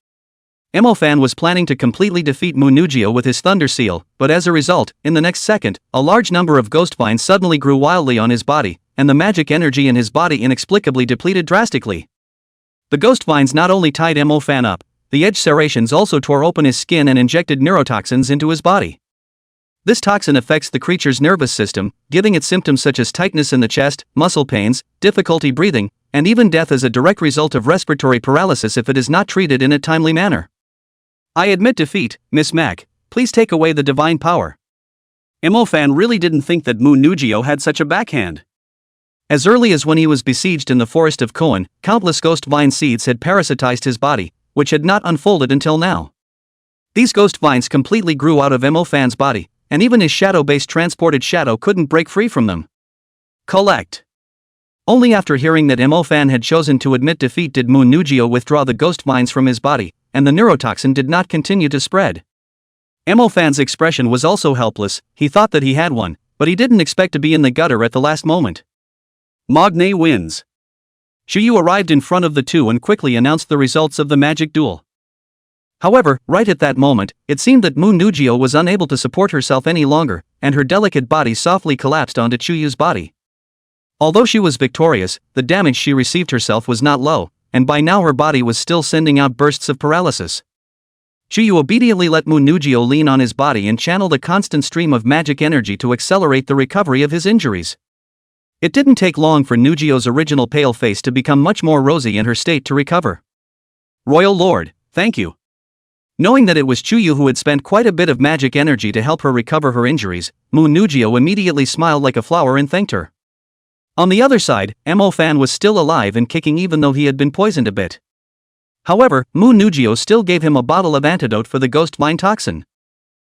Mo Fan was planning to completely defeat Mu Nugio with his Thunder Seal, but as a result, in the next second, a large number of ghost vines suddenly grew wildly on his body, and the magic energy in his body inexplicably depleted drastically. The ghost vines not only tied Mo Fan up, the edge serrations also tore open his skin and injected neurotoxins into his body. This toxin affects the creature's nervous system, giving it symptoms such as tightness in the chest, muscle pains, difficulty breathing, and even death as a direct result of respiratory paralysis if it is not treated in a timely manner. I admit defeat, Miss Mac. Please take away the divine power. Mo Fan really didn't think that Mu Nugio had such a backhand. As early as when he was besieged in the forest of Koan, countless ghost vine seeds had parasitized his body, which had not unfolded until now. These ghost vines completely grew out of Mo Fan's body, and even his shadow-based transported shadow couldn't break free from them. Collect. Only after hearing that Mo Fan had chosen to admit defeat did Mu Nugio withdraw the ghost vines from his body, and the neurotoxin did not continue to spread. Mo Fan's expression was also helpless. He thought that he had won, but he didn't expect to be in the gutter at the last moment. Magne wins. Chuyu arrived in front of the two and quickly announced the results of the magic duel. However, right at that moment, it seemed that Mu Nugio was unable to support herself any longer, and her delicate body softly collapsed onto Chuyu's body. Although she was victorious, the damage she received herself was not low, and by now her body was still sending out bursts of paralysis. Chuyu obediently let Mu Nugio lean on his body and channeled a constant stream of magic energy to accelerate the recovery of his injuries. It didn't take long for Nugio's original pale face to become much more rosy and her state to recover. Royal Lord, thank you. Knowing that it was Chuyu who had spent quite a bit of magic energy to help her recover her injuries, Mu Nugio immediately smiled like a flower and thanked her. On the other side, Mo Fan was still alive and kicking even though he had been poisoned a bit. However, Mu Nugio still gave him a bottle of antidote for the ghost vine toxin.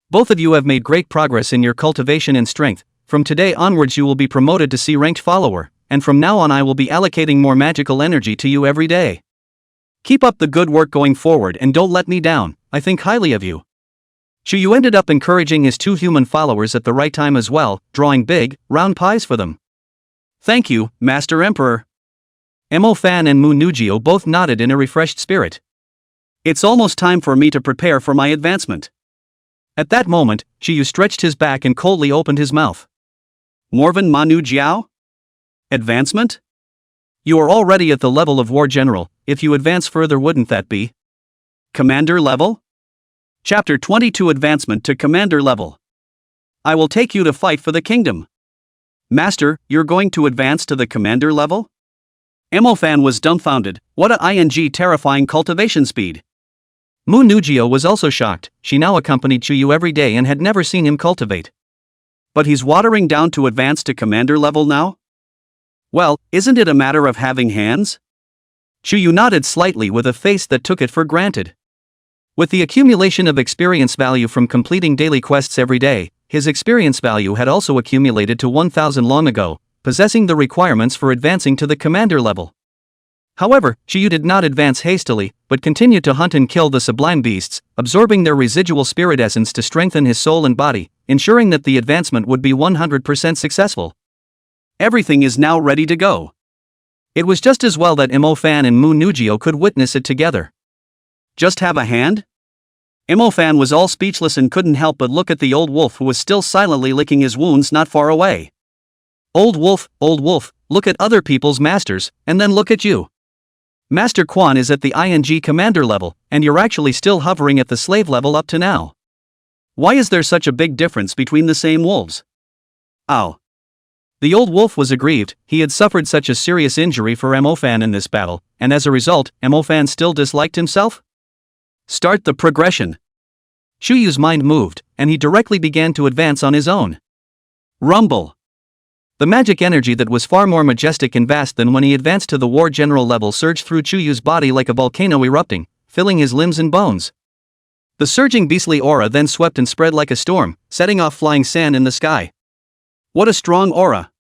Both of you have made great progress in your cultivation and strength. From today onwards you will be promoted to C-ranked follower, and from now on I will be allocating more magical energy to you every day. Keep up the good work going forward and don't let me down. I think highly of you. Chuyu ended up encouraging his two human followers at the right time as well, drawing big, round pies for them. Thank you, Master Emperor. Mo Fan and Mu Nugio both nodded in a refreshed spirit. It's almost time for me to prepare for my advancement. At that moment, Chuyu stretched his back and coldly opened his mouth. Morven Manu Jiao? Advancement? You are already at the level of War General. If you advance further, wouldn't that be Commander level? Chapter 22 Advancement to Commander level. I will take you to fight for the kingdom. Master, you're going to advance to the commander level? Mo Fan was dumbfounded. What a terrifying cultivation speed. Mu Nugio was also shocked. She now accompanied Chuyu every day and had never seen him cultivate. But he's watering down to advance to commander level now? Well, isn't it a matter of having hands? Chuyu nodded slightly with a face that took it for granted. With the accumulation of experience value from completing daily quests every day, his experience value had also accumulated to 1,000 long ago, possessing the requirements for advancing to the commander level. However, Chuyu did not advance hastily, but continued to hunt and kill the sublime beasts, absorbing their residual spirit essence to strengthen his soul and body, ensuring that the advancement would be 100% successful. Everything is now ready to go. It was just as well that Mo-fan and Mu Nugio could witness it together. Just have a hand? Mo-fan was all speechless and couldn't help but look at the old wolf who was still silently licking his wounds not far away. Old wolf, look at other people's masters, and then look at you. Master Quan is at the ING commander level, and you're actually still hovering at the slave level up to now. Why is there such a big difference between the same wolves? Ow. The old wolf was aggrieved. He had suffered such a serious injury for Mo-fan in this battle, and as a result, Mo-fan still disliked himself? Start the progression. Chuyu's mind moved, and he directly began to advance on his own. Rumble. The magic energy that was far more majestic and vast than when he advanced to the war general level surged through Chuyu's body like a volcano erupting, filling his limbs and bones. The surging beastly aura then swept and spread like a storm, setting off flying sand in the sky. What a strong aura!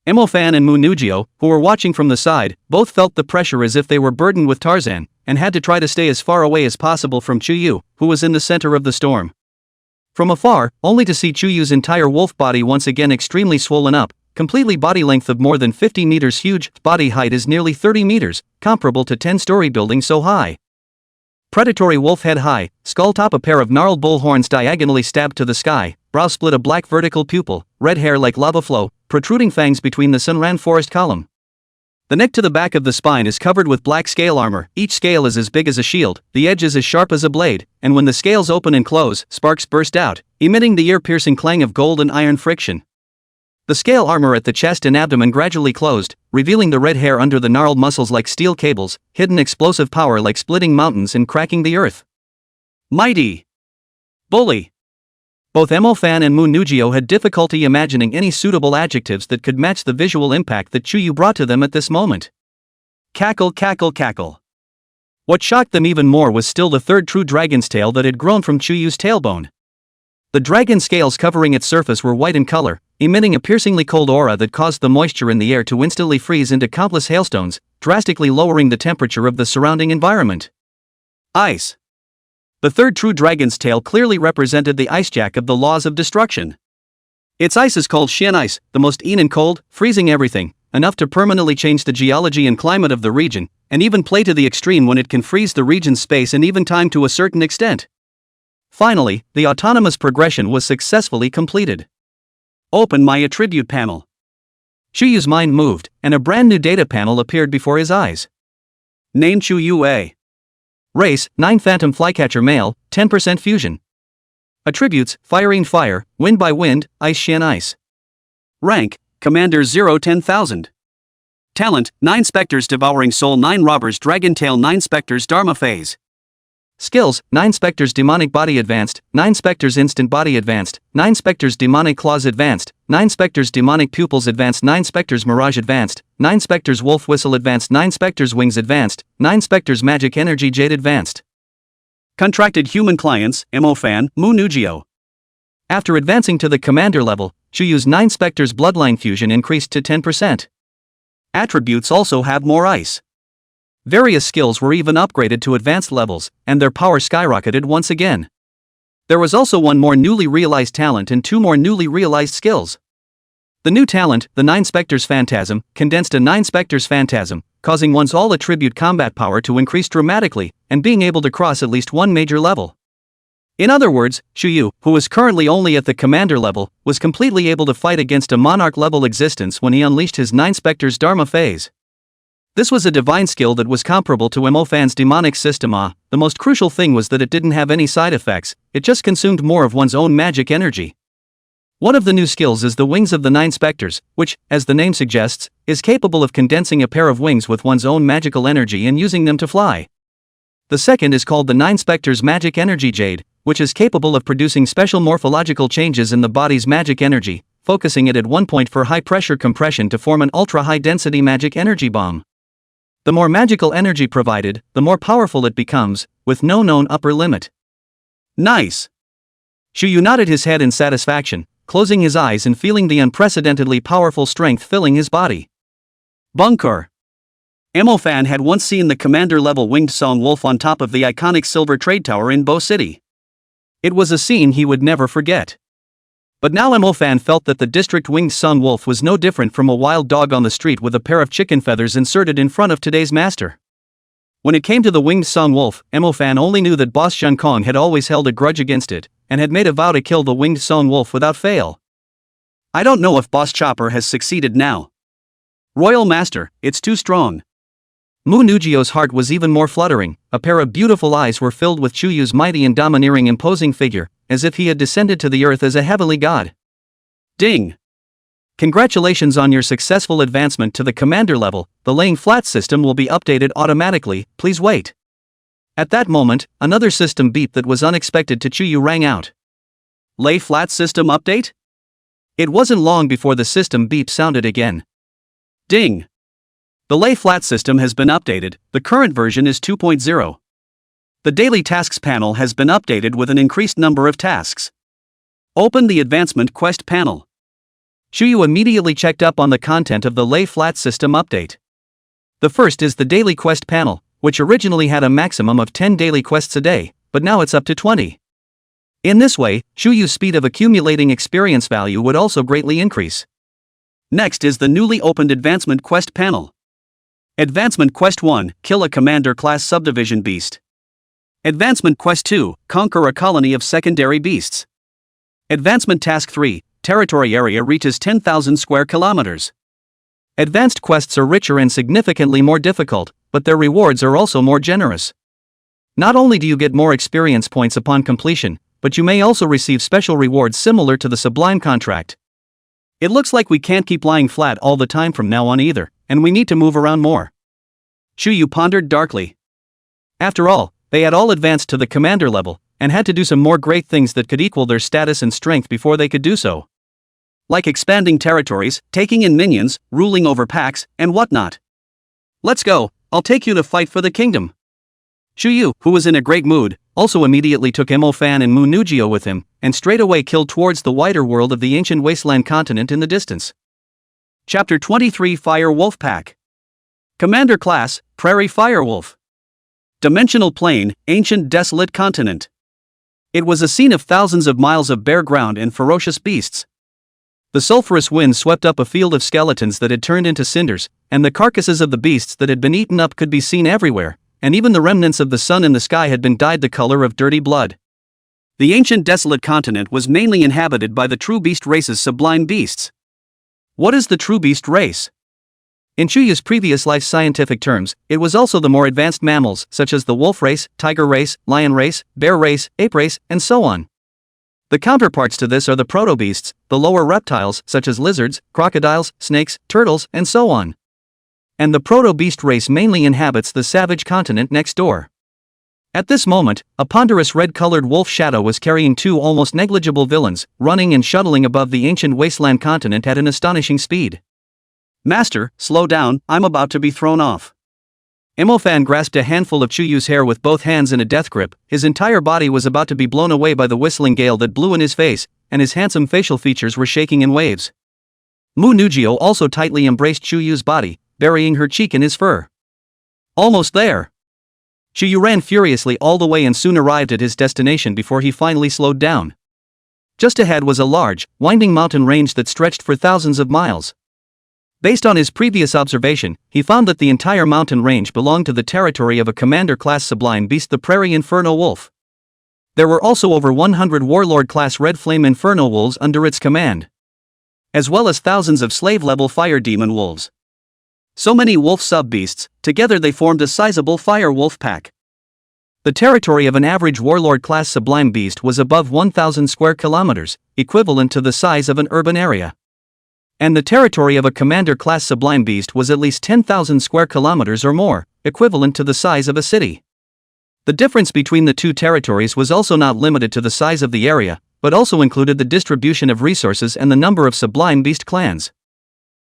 Mo-fan and Mu Nugio, who were watching from the side, both felt the pressure as if they were burdened with Tarzan, and had to try to stay as far away as possible from Chuyu, who was in the center of the storm. From afar, only to see Chuyu's entire wolf body once again extremely swollen up, completely body length of more than 50 meters huge, body height is nearly 30 meters, comparable to 10-story building so high. Predatory wolf head high, skull top a pair of gnarled bull horns diagonally stabbed to the sky, brow split a black vertical pupil, red hair like lava flow, protruding fangs between the Sunran forest column. The neck to the back of the spine is covered with black scale armor, each scale is as big as a shield, the edge is as sharp as a blade, and when the scales open and close, sparks burst out, emitting the ear-piercing clang of gold and iron friction. The scale armor at the chest and abdomen gradually closed, revealing the red hair under the gnarled muscles like steel cables, hidden explosive power like splitting mountains and cracking the earth. Mighty! Bully! Both Mo-fan and Mu Nugio had difficulty imagining any suitable adjectives that could match the visual impact that Chuyu brought to them at this moment. Cackle, cackle, cackle. What shocked them even more was still the third true dragon's tail that had grown from Chuyu's tailbone. The dragon scales covering its surface were white in color, emitting a piercingly cold aura that caused the moisture in the air to instantly freeze into countless hailstones, drastically lowering the temperature of the surrounding environment. Ice. The third true dragon's tail clearly represented the icejack of the laws of destruction. Its ice is called Shin Ice, the most and cold, freezing everything, enough to permanently change the geology and climate of the region, and even play to the extreme when it can freeze the region's space and even time to a certain extent. Finally, the autonomous progression was successfully completed. Open my attribute panel. Chuyu's mind moved, and a brand new data panel appeared before his eyes. Name Chuyu A. Race, 9 Phantom Flycatcher Male, 10% Fusion. Attributes, Firing Fire, Wind by Wind, Ice Shan Ice. Rank, Commander 0-10,000. Talent, 9 Spectres Devouring Soul 9 Robbers Dragon Tail 9 Spectres Dharma Phase. Skills, 9 Spectres Demonic Body Advanced, 9 Spectres Instant Body Advanced, 9 Spectres Demonic Claws Advanced, 9 Spectres Demonic Pupils Advanced, 9 Spectres Mirage Advanced, 9 Spectres Wolf Whistle Advanced, 9 Spectres Wings Advanced, 9 Spectres Magic Energy Jade Advanced. Contracted human clients, Mo-fan, Mu Nugio. After advancing to the commander level, Chuyu's 9 Spectres Bloodline Fusion increased to 10%. Attributes also have more ice. Various skills were even upgraded to advanced levels, and their power skyrocketed once again. There was also one more newly realized talent and 2 more newly realized skills. The new talent, the 9 Spectres Phantasm, condensed a 9 Spectres Phantasm, causing one's all-attribute combat power to increase dramatically, and being able to cross at least one major level. In other words, Chuyu, who was currently only at the commander level, was completely able to fight against a monarch-level existence when he unleashed his 9 Spectres Dharma phase. This was a divine skill that was comparable to Mo-fan's demonic system. The most crucial thing was that it didn't have any side effects, it just consumed more of one's own magic energy. One of the new skills is the Wings of the 9 Spectres, which, as the name suggests, is capable of condensing a pair of wings with one's own magical energy and using them to fly. The second is called the Nine Spectres Magic Energy Jade, which is capable of producing special morphological changes in the body's magic energy, focusing it at one point for high-pressure compression to form an ultra-high-density magic energy bomb. The more magical energy provided, the more powerful it becomes, with no known upper limit. Nice! Shuyu nodded his head in satisfaction, closing his eyes and feeling the unprecedentedly powerful strength filling his body. Bunker! Fan had once seen the commander-level winged song wolf on top of the iconic silver trade tower in Bo City. It was a scene he would never forget. But now Fan felt that the district winged sun wolf was no different from a wild dog on the street with a pair of chicken feathers inserted in front of today's master. When it came to the winged sun wolf, Fan only knew that Boss Shun Kong had always held a grudge against it, and had made a vow to kill the winged sun wolf without fail. I don't know if Boss Chopper has succeeded now. Royal Master, it's too strong. Mu Nugio's heart was even more fluttering. A pair of beautiful eyes were filled with Chuyu's mighty and domineering imposing figure, as if he had descended to the earth as a heavenly god. Ding! Congratulations on your successful advancement to the commander level. The laying flat system will be updated automatically, please wait. At that moment, another system beep that was unexpected to Chuyu rang out. Lay flat system update? It wasn't long before the system beep sounded again. Ding! The lay flat system has been updated. The current version is 2.0. The daily tasks panel has been updated with an increased number of tasks. Open the advancement quest panel. Chuyu immediately checked up on the content of the lay flat system update. The first is the daily quest panel, which originally had a maximum of 10 daily quests a day, but now it's up to 20. In this way, Chuyu's speed of accumulating experience value would also greatly increase. Next is the newly opened advancement quest panel. Advancement Quest 1, kill a Commander class subdivision beast. Advancement Quest 2, conquer a colony of secondary beasts. Advancement Task 3, territory area reaches 10,000 square kilometers. Advanced quests are richer and significantly more difficult, but their rewards are also more generous. Not only do you get more experience points upon completion, but you may also receive special rewards similar to the Sublime contract. It looks like we can't keep lying flat all the time from now on either, and we need to move around more. Chuyu pondered darkly. After all, they had all advanced to the commander level, and had to do some more great things that could equal their status and strength before they could do so. Like expanding territories, taking in minions, ruling over packs, and whatnot. Let's go, I'll take you to fight for the kingdom. Chuyu, who was in a great mood, also immediately took Fan and Mu Nugio with him, and straight away killed towards the wider world of the ancient wasteland continent in the distance. Chapter 23 Fire Wolf Pack. Commander Class, Prairie Firewolf. Dimensional Plane, Ancient Desolate Continent. It was a scene of thousands of miles of bare ground and ferocious beasts. The sulphurous wind swept up a field of skeletons that had turned into cinders, and the carcasses of the beasts that had been eaten up could be seen everywhere, and even the remnants of the sun in the sky had been dyed the color of dirty blood. The ancient desolate continent was mainly inhabited by the true beast race's sublime beasts. What is the true beast race? In Chuyu's previous life's scientific terms, it was also the more advanced mammals, such as the wolf race, tiger race, lion race, bear race, ape race, and so on. The counterparts to this are the proto-beasts, the lower reptiles, such as lizards, crocodiles, snakes, turtles, and so on. And the proto-beast race mainly inhabits the savage continent next door. At this moment, a ponderous red-colored wolf shadow was carrying two almost negligible villains, running and shuttling above the ancient wasteland continent at an astonishing speed. Master, slow down, I'm about to be thrown off. Fan grasped a handful of Chuyu's hair with both hands in a death grip. His entire body was about to be blown away by the whistling gale that blew in his face, and his handsome facial features were shaking in waves. Mu Nugio also tightly embraced Chuyu's body, burying her cheek in his fur. Almost there. Chuyu ran furiously all the way and soon arrived at his destination before he finally slowed down. Just ahead was a large, winding mountain range that stretched for thousands of miles. Based on his previous observation, he found that the entire mountain range belonged to the territory of a commander-class sublime beast, the Prairie Inferno Wolf. There were also over 100 warlord-class Red Flame Inferno Wolves under its command, as well as thousands of slave-level Fire Demon Wolves. So many wolf sub-beasts, together they formed a sizable fire wolf pack. The territory of an average warlord-class sublime beast was above 1,000 square kilometers, equivalent to the size of an urban area. And the territory of a commander-class sublime beast was at least 10,000 square kilometers or more, equivalent to the size of a city. The difference between the two territories was also not limited to the size of the area, but also included the distribution of resources and the number of sublime beast clans.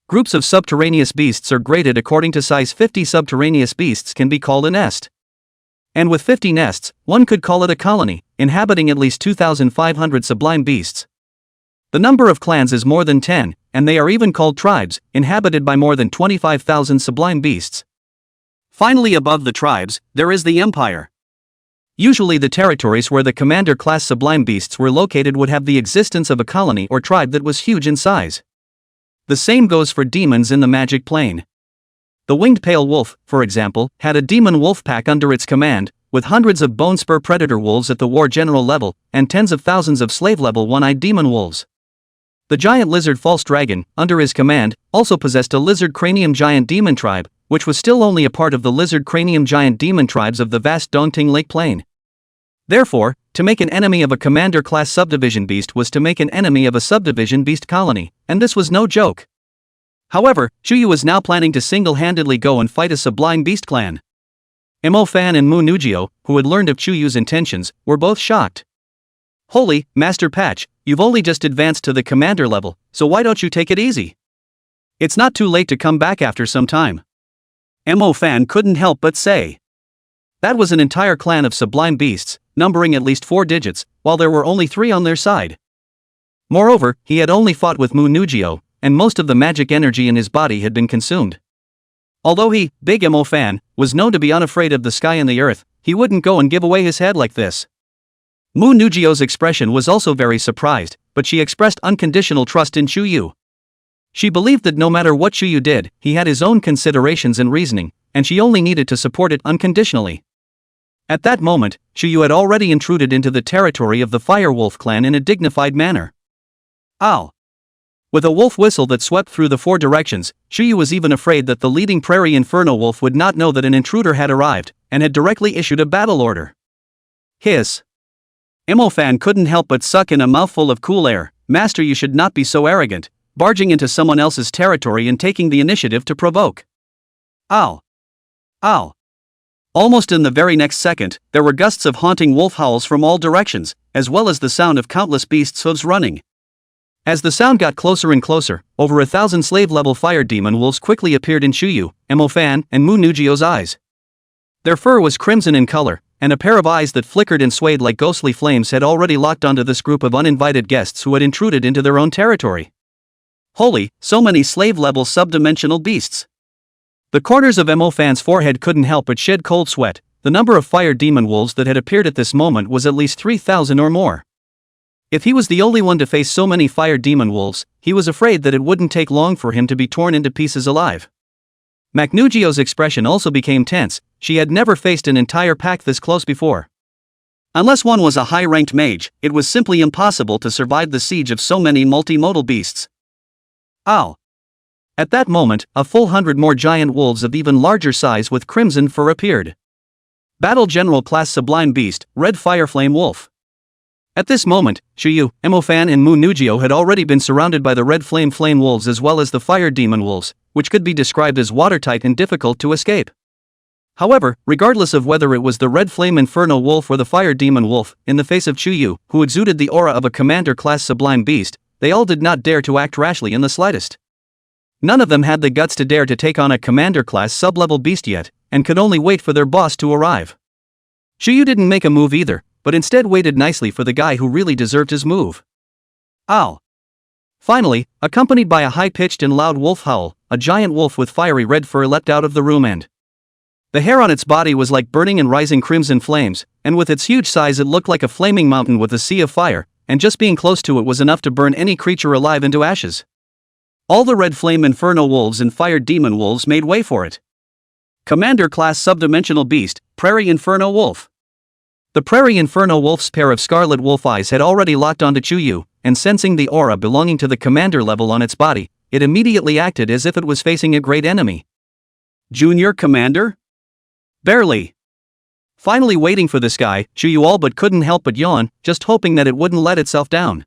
Groups of subterraneous beasts are graded according to size. 50 subterraneous beasts can be called a nest. And with 50 nests, one could call it a colony, inhabiting at least 2,500 sublime beasts. The number of clans is more than 10, and they are even called tribes, inhabited by more than 25,000 sublime beasts. Finally, above the tribes, there is the empire. Usually the territories where the commander-class sublime beasts were located would have the existence of a colony or tribe that was huge in size. The same goes for demons in the magic plane. The winged pale wolf, for example, had a demon wolf pack under its command, with hundreds of bone spur predator wolves at the war general level, and tens of thousands of slave level one-eyed demon wolves. The giant lizard false dragon, under his command, also possessed a lizard cranium giant demon tribe, which was still only a part of the lizard cranium giant demon tribes of the vast Dongting Lake Plain. Therefore, to make an enemy of a commander-class subdivision beast was to make an enemy of a subdivision beast colony, and this was no joke. However, Chuyu was now planning to single-handedly go and fight a sublime beast clan. Mo Fan and Mu Nugio, who had learned of Chuyu's intentions, were both shocked. "Holy, Master Patch, you've only just advanced to the commander level, so why don't you take it easy? It's not too late to come back after some time." Mo Fan couldn't help but say. That was an entire clan of sublime beasts, numbering at least 4 digits, while there were only 3 on their side. Moreover, he had only fought with Mu Nugio, and most of the magic energy in his body had been consumed. Although he, Big Mo Fan, was known to be unafraid of the sky and the earth, he wouldn't go and give away his head like this. Mu Nugio's expression was also very surprised, but she expressed unconditional trust in Chuyu. She believed that no matter what Chuyu did, he had his own considerations and reasoning, and she only needed to support it unconditionally. At that moment, Chuyu had already intruded into the territory of the Fire Wolf clan in a dignified manner. Ow! With a wolf whistle that swept through the 4 directions, Chuyu was even afraid that the leading prairie inferno wolf would not know that an intruder had arrived, and had directly issued a battle order. Hiss! Mo Fan couldn't help but suck in a mouthful of cool air. "Master, you should not be so arrogant, barging into someone else's territory and taking the initiative to provoke." Ow! Ow! Almost in the very next second, there were gusts of haunting wolf howls from all directions, as well as the sound of countless beasts' hooves running. As the sound got closer and closer, over 1,000 slave-level fire demon wolves quickly appeared in Chuyu, Mo Fan, and Mu Nugio's eyes. Their fur was crimson in color, and a pair of eyes that flickered and swayed like ghostly flames had already locked onto this group of uninvited guests who had intruded into their own territory. Holy, so many slave-level subdimensional beasts! The corners of Mo Fan's forehead couldn't help but shed cold sweat. The number of fire demon wolves that had appeared at this moment was at least 3,000 or more. If he was the only one to face so many fire demon wolves, he was afraid that it wouldn't take long for him to be torn into pieces alive. Nugio's expression also became tense. She had never faced an entire pack this close before. Unless one was a high-ranked mage, it was simply impossible to survive the siege of so many multimodal beasts. Ow! At that moment, a full 100 more giant wolves of even larger size with crimson fur appeared. Battle General Class Sublime Beast, Red Fireflame Wolf. At this moment, Chuyu, Mo Fan and Mu Nugio had already been surrounded by the Red Flame wolves as well as the Fire Demon wolves, which could be described as watertight and difficult to escape. However, regardless of whether it was the Red Flame Inferno wolf or the Fire Demon wolf, in the face of Chuyu, who exuded the aura of a commander-class sublime beast, they all did not dare to act rashly in the slightest. None of them had the guts to dare to take on a commander-class sub-level beast yet, and could only wait for their boss to arrive. Chuyu didn't make a move either, but instead waited nicely for the guy who really deserved his move. Ow! Finally, accompanied by a high-pitched and loud wolf howl, a giant wolf with fiery red fur leapt out of the room and the hair on its body was like burning and rising crimson flames, and with its huge size it looked like a flaming mountain with a sea of fire, and just being close to it was enough to burn any creature alive into ashes. All the Red Flame Inferno wolves and Fire Demon wolves made way for it. Commander-class subdimensional beast, Prairie Inferno Wolf. The Prairie Inferno Wolf's pair of scarlet wolf eyes had already locked onto Chuyu, and sensing the aura belonging to the commander level on its body, it immediately acted as if it was facing a great enemy. Junior Commander? Barely. Finally waiting for this guy, Chuyu all but couldn't help but yawn, just hoping that it wouldn't let itself down.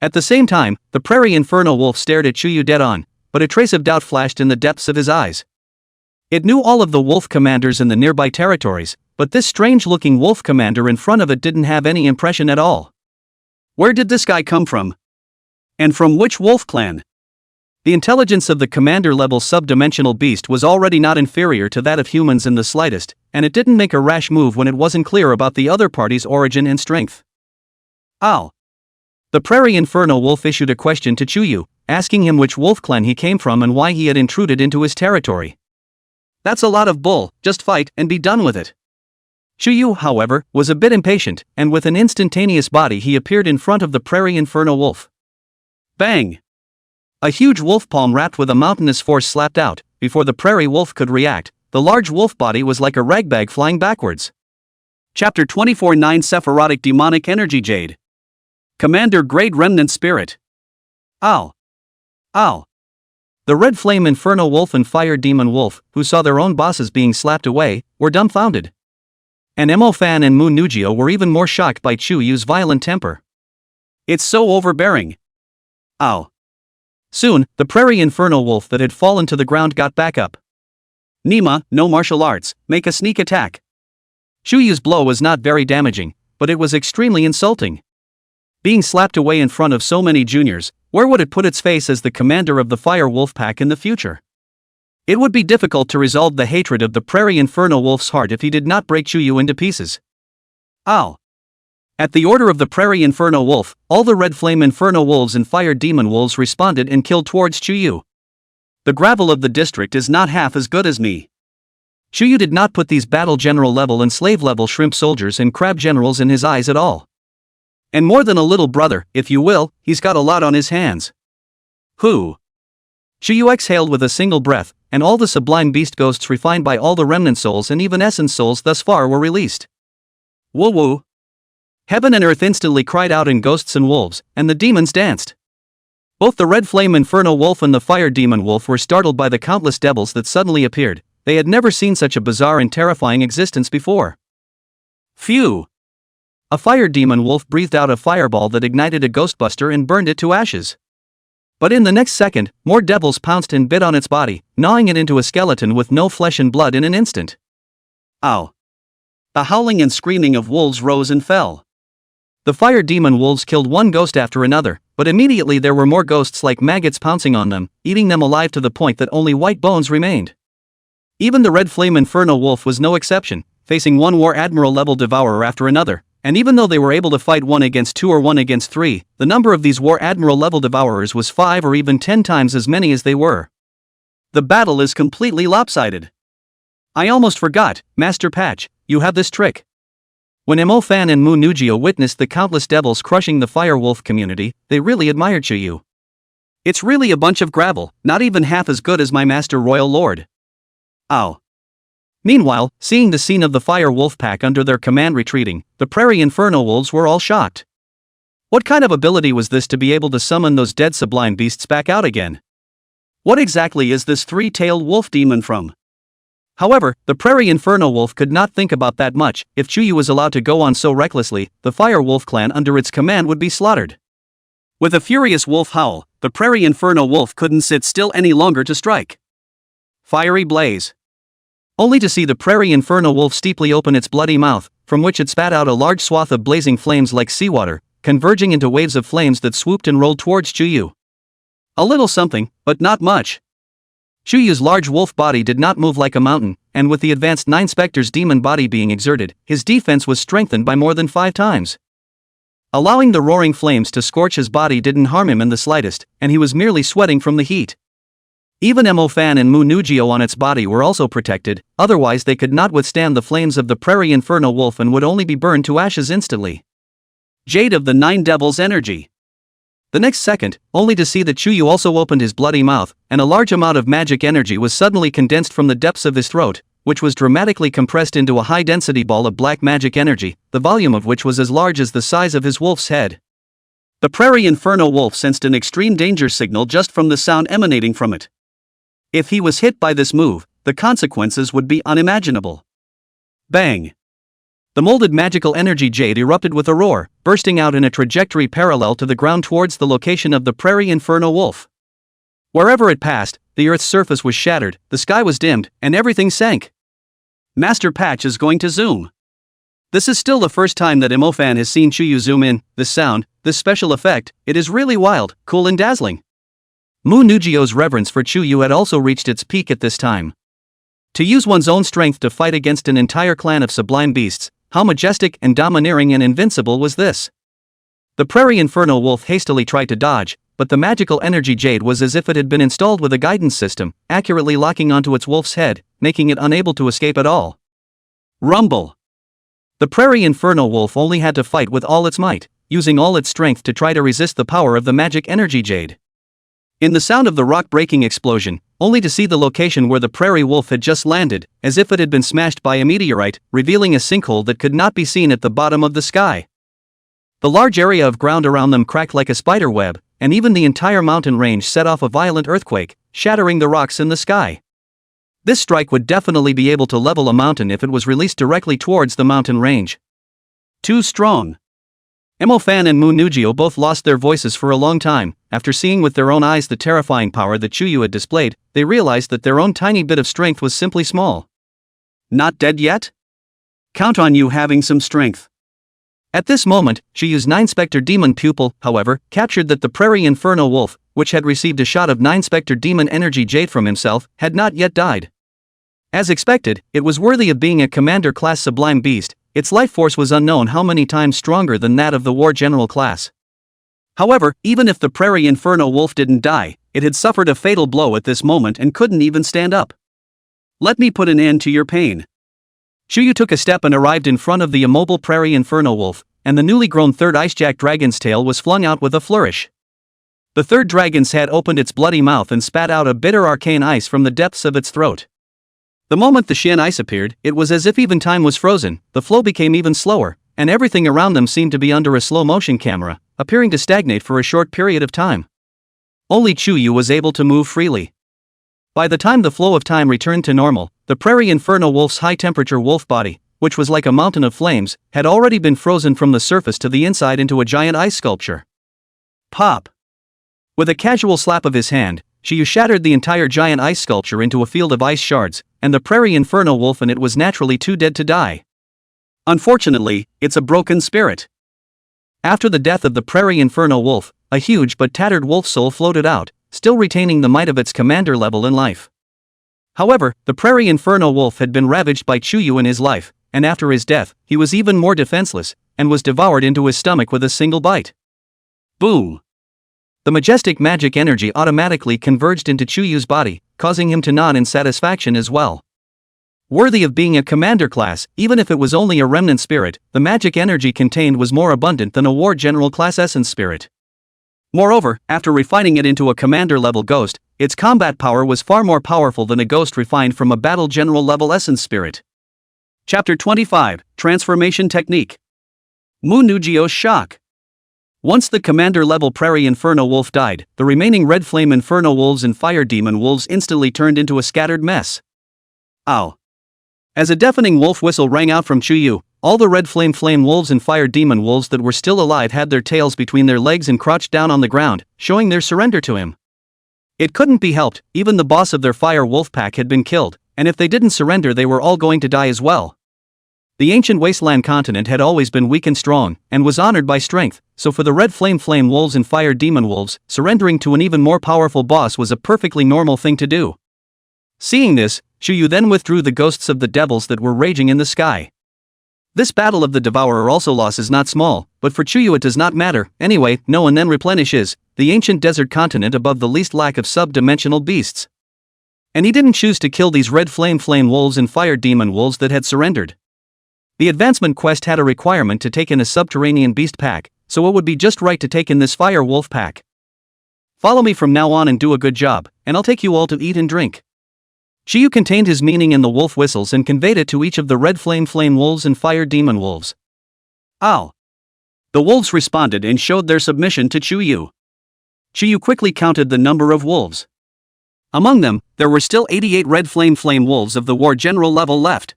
At the same time, the Prairie Inferno Wolf stared at Chuyu dead on, but a trace of doubt flashed in the depths of his eyes. It knew all of the wolf commanders in the nearby territories, but this strange-looking wolf commander in front of it didn't have any impression at all. Where did this guy come from? And from which wolf clan? The intelligence of the commander-level subdimensional beast was already not inferior to that of humans in the slightest, and it didn't make a rash move when it wasn't clear about the other party's origin and strength. Ow! The Prairie Inferno Wolf issued a question to Chuyu, asking him which wolf clan he came from and why he had intruded into his territory. That's a lot of bull, just fight and be done with it. Chuyu, however, was a bit impatient, and with an instantaneous body he appeared in front of the Prairie Inferno Wolf. Bang! A huge wolf palm wrapped with a mountainous force slapped out. Before the prairie wolf could react, the large wolf body was like a ragbag flying backwards. Chapter 24 9 Sephirotic Demonic Energy Jade. Commander Grade Remnant Spirit. Ow! Ow! The Red Flame Inferno Wolf and Fire Demon Wolf, who saw their own bosses being slapped away, were dumbfounded. And Mo-Fan and Mu Nugio were even more shocked by Chuyu's violent temper. It's so overbearing. Ow! Soon, the Prairie Inferno Wolf that had fallen to the ground got back up. Nima, no martial arts, make a sneak attack. Chuyu's blow was not very damaging, but it was extremely insulting. Being slapped away in front of so many juniors, where would it put its face as the commander of the Fire Wolf Pack in the future? It would be difficult to resolve the hatred of the Prairie Inferno Wolf's heart if he did not break Chuyu into pieces. Ow! At the order of the Prairie Inferno Wolf, all the Red Flame Inferno Wolves and Fire Demon Wolves responded and killed towards Chuyu. The gravel of the district is not half as good as me. Chuyu did not put these battle general level and slave level shrimp soldiers and crab generals in his eyes at all. And more than a little brother, if you will, he's got a lot on his hands. Who? Chuyu exhaled with a single breath, and all the sublime beast ghosts refined by all the remnant souls and even essence souls thus far were released. Woo woo! Heaven and earth instantly cried out in ghosts and wolves, and the demons danced. Both the Red Flame Inferno Wolf and the Fire Demon Wolf were startled by the countless devils that suddenly appeared. They had never seen such a bizarre and terrifying existence before. Phew! A Fire Demon Wolf breathed out a fireball that ignited a ghostbuster and burned it to ashes. But in the next second, more devils pounced and bit on its body, gnawing it into a skeleton with no flesh and blood in an instant. Ow! The howling and screaming of wolves rose and fell. The Fire Demon Wolves killed one ghost after another, but immediately there were more ghosts like maggots pouncing on them, eating them alive to the point that only white bones remained. Even the Red Flame Inferno Wolf was no exception, facing one War Admiral level devourer after another, and even though they were able to fight 1 against 2 or 1 against 3, the number of these War Admiral level devourers was 5 or even 10 times as many as they were. The battle is completely lopsided. I almost forgot, Master Patch, you have this trick. When Mo-Fan and Mu Nugio witnessed the countless devils crushing the Fire Wolf community, they really admired Chuyu. It's really a bunch of gravel, not even half as good as my Master Royal Lord. Ow. Meanwhile, seeing the scene of the Fire Wolf Pack under their command retreating, the Prairie Inferno Wolves were all shocked. What kind of ability was this to be able to summon those dead sublime beasts back out again? What exactly is this three-tailed wolf demon from? However, the Prairie Inferno Wolf could not think about that much. If Chuyu was allowed to go on so recklessly, the Fire Wolf clan under its command would be slaughtered. With a furious wolf howl, the Prairie Inferno Wolf couldn't sit still any longer to strike. Fiery blaze. Only to see the Prairie Inferno Wolf steeply open its bloody mouth, from which it spat out a large swath of blazing flames like seawater, converging into waves of flames that swooped and rolled towards Chuyu. A little something, but not much. Chuyu's large wolf body did not move like a mountain, and with the advanced 9 Spectre's demon body being exerted, his defense was strengthened by more than 5 times. Allowing the roaring flames to scorch his body didn't harm him in the slightest, and he was merely sweating from the heat. Even Mo-Fan and Mu Nugio on its body were also protected, otherwise they could not withstand the flames of the Prairie Inferno Wolf and would only be burned to ashes instantly. Jade of the 9 Devils energy. The next second, only to see that Chuyu also opened his bloody mouth, and a large amount of magic energy was suddenly condensed from the depths of his throat, which was dramatically compressed into a high-density ball of black magic energy, the volume of which was as large as the size of his wolf's head. The Prairie Inferno Wolf sensed an extreme danger signal just from the sound emanating from it. If he was hit by this move, the consequences would be unimaginable. Bang! The molded magical energy jade erupted with a roar, bursting out in a trajectory parallel to the ground towards the location of the Prairie Inferno Wolf. Wherever it passed, the Earth's surface was shattered, the sky was dimmed, and everything sank. Master Patch is going to zoom. This is still the first time that Imofan has seen Chuyu zoom in. This sound, this special effect, it is really wild, cool and dazzling. Mu Nugio's reverence for Chuyu had also reached its peak at this time. To use one's own strength to fight against an entire clan of sublime beasts, how majestic and domineering and invincible was this? The prairie inferno wolf hastily tried to dodge, but the magical energy jade was as if it had been installed with a guidance system, accurately locking onto its wolf's head, making it unable to escape at all. Rumble! The prairie inferno wolf only had to fight with all its might, using all its strength to try to resist the power of the magic energy jade. In the sound of the rock-breaking explosion, only to see the location where the prairie wolf had just landed, as if it had been smashed by a meteorite, revealing a sinkhole that could not be seen at the bottom of the sky. The large area of ground around them cracked like a spider web, and even the entire mountain range set off a violent earthquake, shattering the rocks in the sky. This strike would definitely be able to level a mountain if it was released directly towards the mountain range. Too strong. Imofan and Mu Nugio both lost their voices for a long time. After seeing with their own eyes the terrifying power that Chuyu had displayed, they realized that their own tiny bit of strength was simply small. Not dead yet? Count on you having some strength. At this moment, Chuyu's Nine-Spectre demon pupil, however, captured that the prairie inferno wolf, which had received a shot of Nine-Spectre demon energy jade from himself, had not yet died. As expected, it was worthy of being a commander-class sublime beast. Its life force was unknown how many times stronger than that of the war general class. However, even if the prairie inferno wolf didn't die, it had suffered a fatal blow at this moment and couldn't even stand up. Let me put an end to your pain. Chuyu took a step and arrived in front of the immobile prairie inferno wolf, and the newly grown third icejack dragon's tail was flung out with a flourish. The third dragon's head opened its bloody mouth and spat out a bitter arcane ice from the depths of its throat. The moment the Shin ice appeared, it was as if even time was frozen, the flow became even slower, and everything around them seemed to be under a slow-motion camera, appearing to stagnate for a short period of time. Only Chuyu was able to move freely. By the time the flow of time returned to normal, the prairie inferno wolf's high-temperature wolf body, which was like a mountain of flames, had already been frozen from the surface to the inside into a giant ice sculpture. Pop! With a casual slap of his hand, Chuyu shattered the entire giant ice sculpture into a field of ice shards, and the prairie inferno wolf in it was naturally too dead to die. Unfortunately, it's a broken spirit. After the death of the prairie inferno wolf, a huge but tattered wolf soul floated out, still retaining the might of its commander level in life. However, the prairie inferno wolf had been ravaged by Chuyu in his life, and after his death, he was even more defenseless, and was devoured into his stomach with a single bite. Boom! The majestic magic energy automatically converged into Chuyu's body, causing him to nod in satisfaction as well. Worthy of being a commander class, even if it was only a remnant spirit, the magic energy contained was more abundant than a war general class essence spirit. Moreover, after refining it into a commander-level ghost, its combat power was far more powerful than a ghost refined from a battle general-level essence spirit. Chapter 25, Transformation Technique. Mu Nugio's Shock. Once the commander-level prairie inferno wolf died, the remaining red flame inferno wolves and fire demon wolves instantly turned into a scattered mess. Ow! As a deafening wolf whistle rang out from Chuyu, all the red flame wolves and fire demon wolves that were still alive had their tails between their legs and crouched down on the ground, showing their surrender to him. It couldn't be helped, even the boss of their fire wolf pack had been killed, and if they didn't surrender they were all going to die as well. The ancient wasteland continent had always been weak and strong, and was honored by strength, so for the red flame wolves and fire demon wolves, surrendering to an even more powerful boss was a perfectly normal thing to do. Seeing this, Chuyu then withdrew the ghosts of the devils that were raging in the sky. This battle of the Devourer also loss is not small, but for Chuyu it does not matter, anyway, no one then replenishes the ancient desert continent above the least lack of sub-dimensional beasts. And he didn't choose to kill these red flame wolves and fire demon wolves that had surrendered. The advancement quest had a requirement to take in a subterranean beast pack, so it would be just right to take in this fire wolf pack. Follow me from now on and do a good job, and I'll take you all to eat and drink. Chuyu contained his meaning in the wolf whistles and conveyed it to each of the red flame wolves and fire demon wolves. Ow! The wolves responded and showed their submission to Chuyu. Chuyu quickly counted the number of wolves. Among them, there were still 88 red flame wolves of the war general level left.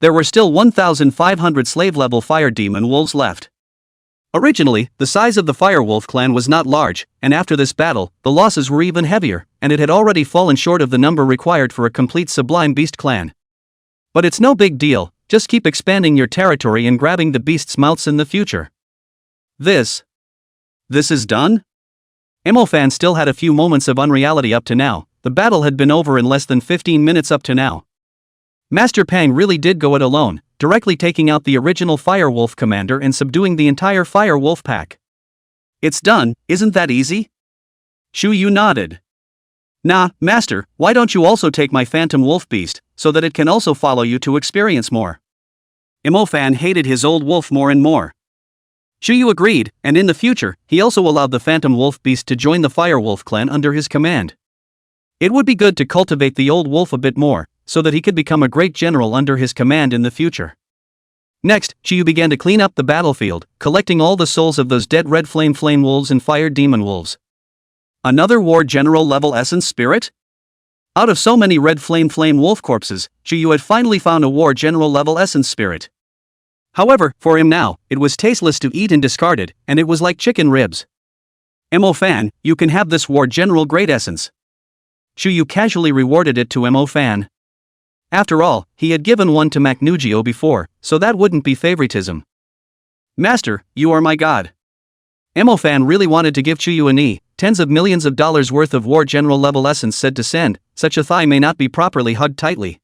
There were still 1,500 slave-level fire demon wolves left. Originally, the size of the Firewolf clan was not large, and after this battle, the losses were even heavier, and it had already fallen short of the number required for a complete Sublime Beast clan. But it's no big deal, just keep expanding your territory and grabbing the beast's mouths in the future. This is done? Emofan still had a few moments of unreality up to now. The battle had been over in less than 15 minutes up to now. Master Pang really did go it alone, directly taking out the original Firewolf commander and subduing the entire Firewolf pack. It's done, isn't that easy? Shu Yu nodded. Nah, Master, why don't you also take my Phantom Wolf Beast, so that it can also follow you to experience more? Emofan hated his old wolf more and more. Shu Yu agreed, and in the future, he also allowed the Phantom Wolf Beast to join the Firewolf clan under his command. It would be good to cultivate the old wolf a bit more, so that he could become a great general under his command in the future. Next, Shu Yu began to clean up the battlefield, collecting all the souls of those dead red flame wolves and fire demon wolves. Another war general level essence spirit? Out of so many red flame wolf corpses, Shu Yu had finally found a war general level essence spirit. However, for him now, it was tasteless to eat and discarded, and it was like chicken ribs. Emofan, you can have this war general great essence. Shu Yu casually rewarded it to Emofan. After all, he had given one to Maknugio before, so that wouldn't be favoritism. Master, you are my god. Emofan really wanted to give Shu Yu a knee. Tens of millions of dollars worth of war general level essence said to send, such a thigh may not be properly hugged tightly.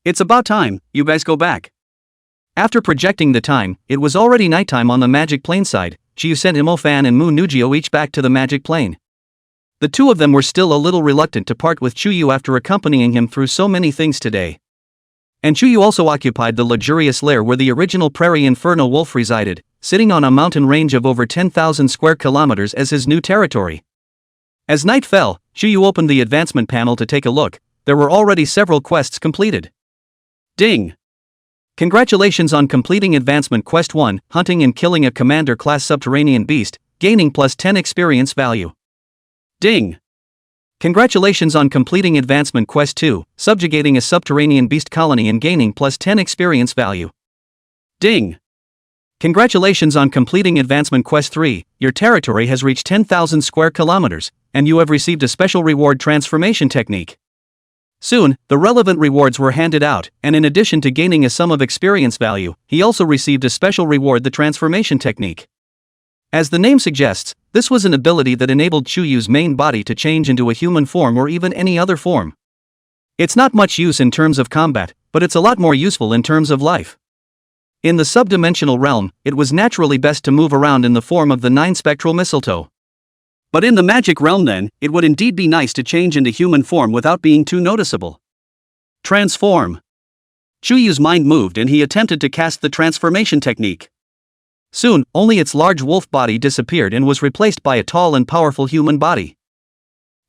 It's about time, you guys go back. After projecting the time, it was already nighttime on the magic plane side. Shu Yu sent Emofan and Nugio each back to the magic plane. The two of them were still a little reluctant to part with Shu Yu after accompanying him through so many things today. And Shu Yu also occupied the luxurious lair where the original Prairie Inferno wolf resided, sitting on a mountain range of over 10,000 square kilometers as his new territory. As night fell, Shu Yu opened the advancement panel to take a look. There were already several quests completed. Ding! Congratulations on completing Advancement Quest 1, Hunting and Killing a Commander-class Subterranean Beast, gaining plus 10 experience value. Ding! Congratulations on completing Advancement Quest 2, Subjugating a Subterranean Beast Colony and gaining plus 10 experience value. Ding! Congratulations on completing Advancement Quest 3, your territory has reached 10,000 square kilometers, and you have received a special reward transformation technique. Soon, the relevant rewards were handed out, and in addition to gaining a sum of experience value, he also received a special reward, the transformation technique. As the name suggests, this was an ability that enabled Shu Yu's main body to change into a human form or even any other form. It's not much use in terms of combat, but it's a lot more useful in terms of life. In the subdimensional realm, it was naturally best to move around in the form of the 9 spectral mistletoe. But in the magic realm then, it would indeed be nice to change into human form without being too noticeable. Transform. Shu Yu's mind moved and he attempted to cast the transformation technique. Soon, only its large wolf body disappeared and was replaced by a tall and powerful human body.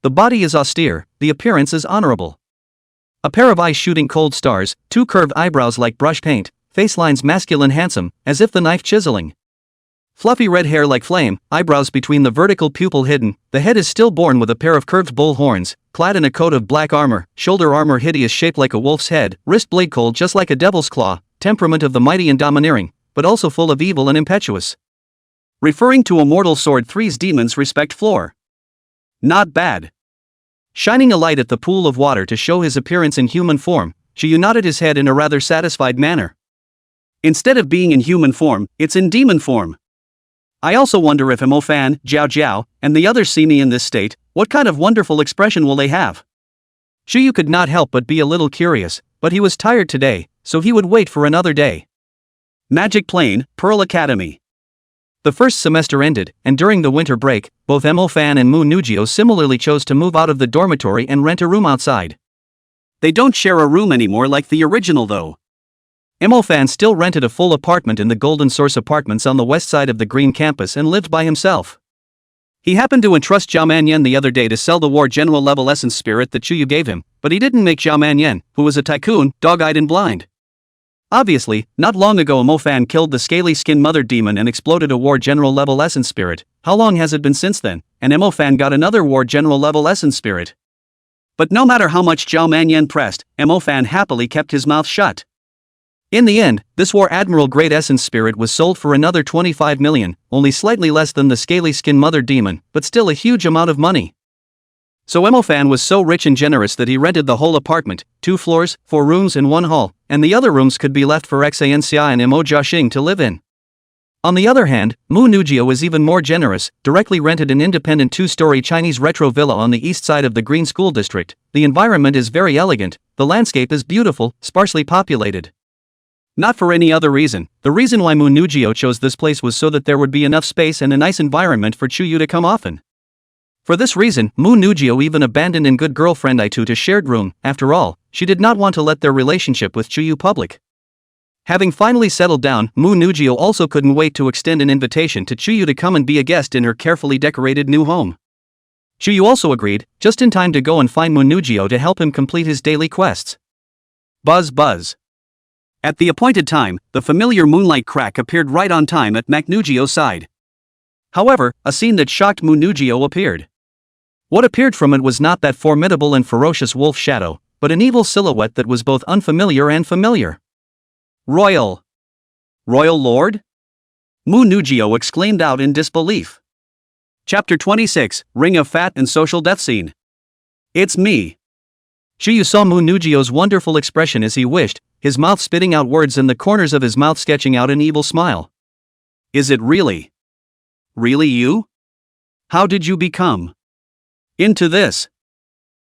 The body is austere, the appearance is honorable. A pair of eyes shooting cold stars, 2 curved eyebrows like brush paint, face lines masculine handsome, as if the knife chiseling. Fluffy red hair like flame, eyebrows between the vertical pupil hidden, the head is stillborn with a pair of curved bull horns, clad in a coat of black armor, shoulder armor hideous shaped like a wolf's head, wrist blade cold just like a devil's claw, temperament of the mighty and domineering, but also full of evil and impetuous. Referring to Immortal Sword 3's demons respect floor. Not bad. Shining a light at the pool of water to show his appearance in human form, Shu Yu nodded his head in a rather satisfied manner. Instead of being in human form, it's in demon form. I also wonder if Emofan, Zhao, and the others see me in this state, what kind of wonderful expression will they have? Shu Yu could not help but be a little curious, but he was tired today, so he would wait for another day. Magic Plane, Pearl Academy. The first semester ended, and during the winter break, both Emofan and Nugio similarly chose to move out of the dormitory and rent a room outside. They don't share a room anymore like the original though. Emofan still rented a full apartment in the Golden Source Apartments on the west side of the Green Campus and lived by himself. He happened to entrust Zhao Manyan the other day to sell the war general level essence spirit that Shu Yu gave him, but he didn't make Zhao Manyan, who was a tycoon, dog-eyed and blind. Obviously, not long ago Emofan killed the scaly skin mother demon and exploded a war general level essence spirit. How long has it been since then? And Emofan got another war general level essence spirit. But no matter how much Zhao Manyan pressed, Emofan happily kept his mouth shut. In the end, this War Admiral Great Essence Spirit was sold for another 25 million, only slightly less than the scaly skin mother demon, but still a huge amount of money. So Emofan was so rich and generous that he rented the whole apartment, 2 floors, 4 rooms and 1 hall, and the other rooms could be left for Xanxia and Imo Jiaxing to live in. On the other hand, Mu Nujio was even more generous, directly rented an independent 2-story Chinese retro villa on the east side of the Green School District. The environment is very elegant, the landscape is beautiful, sparsely populated. Not for any other reason. The reason why Mu Nujio chose this place was so that there would be enough space and a nice environment for Chuyu to come often. For this reason, Mu Nujio even abandoned in good girlfriend Itu to shared room. After all, she did not want to let their relationship with Chuyu public. Having finally settled down, Mu Nujio also couldn't wait to extend an invitation to Chuyu to come and be a guest in her carefully decorated new home. Chuyu also agreed, just in time to go and find Mu Nujio to help him complete his daily quests. Buzz buzz. At the appointed time, the familiar moonlight crack appeared right on time at Nujio's side. However, a scene that shocked Mu Nujio appeared. What appeared from it was not that formidable and ferocious wolf shadow, but an evil silhouette that was both unfamiliar and familiar. Royal Lord? Mu Nujio exclaimed out in disbelief. Chapter 26, Ring of Fat and Social Death Scene. It's me. Chuyu saw Mu Nujio's wonderful expression as he wished, his mouth spitting out words and the corners of his mouth sketching out an evil smile. Is it really? Really you? How did you become into this?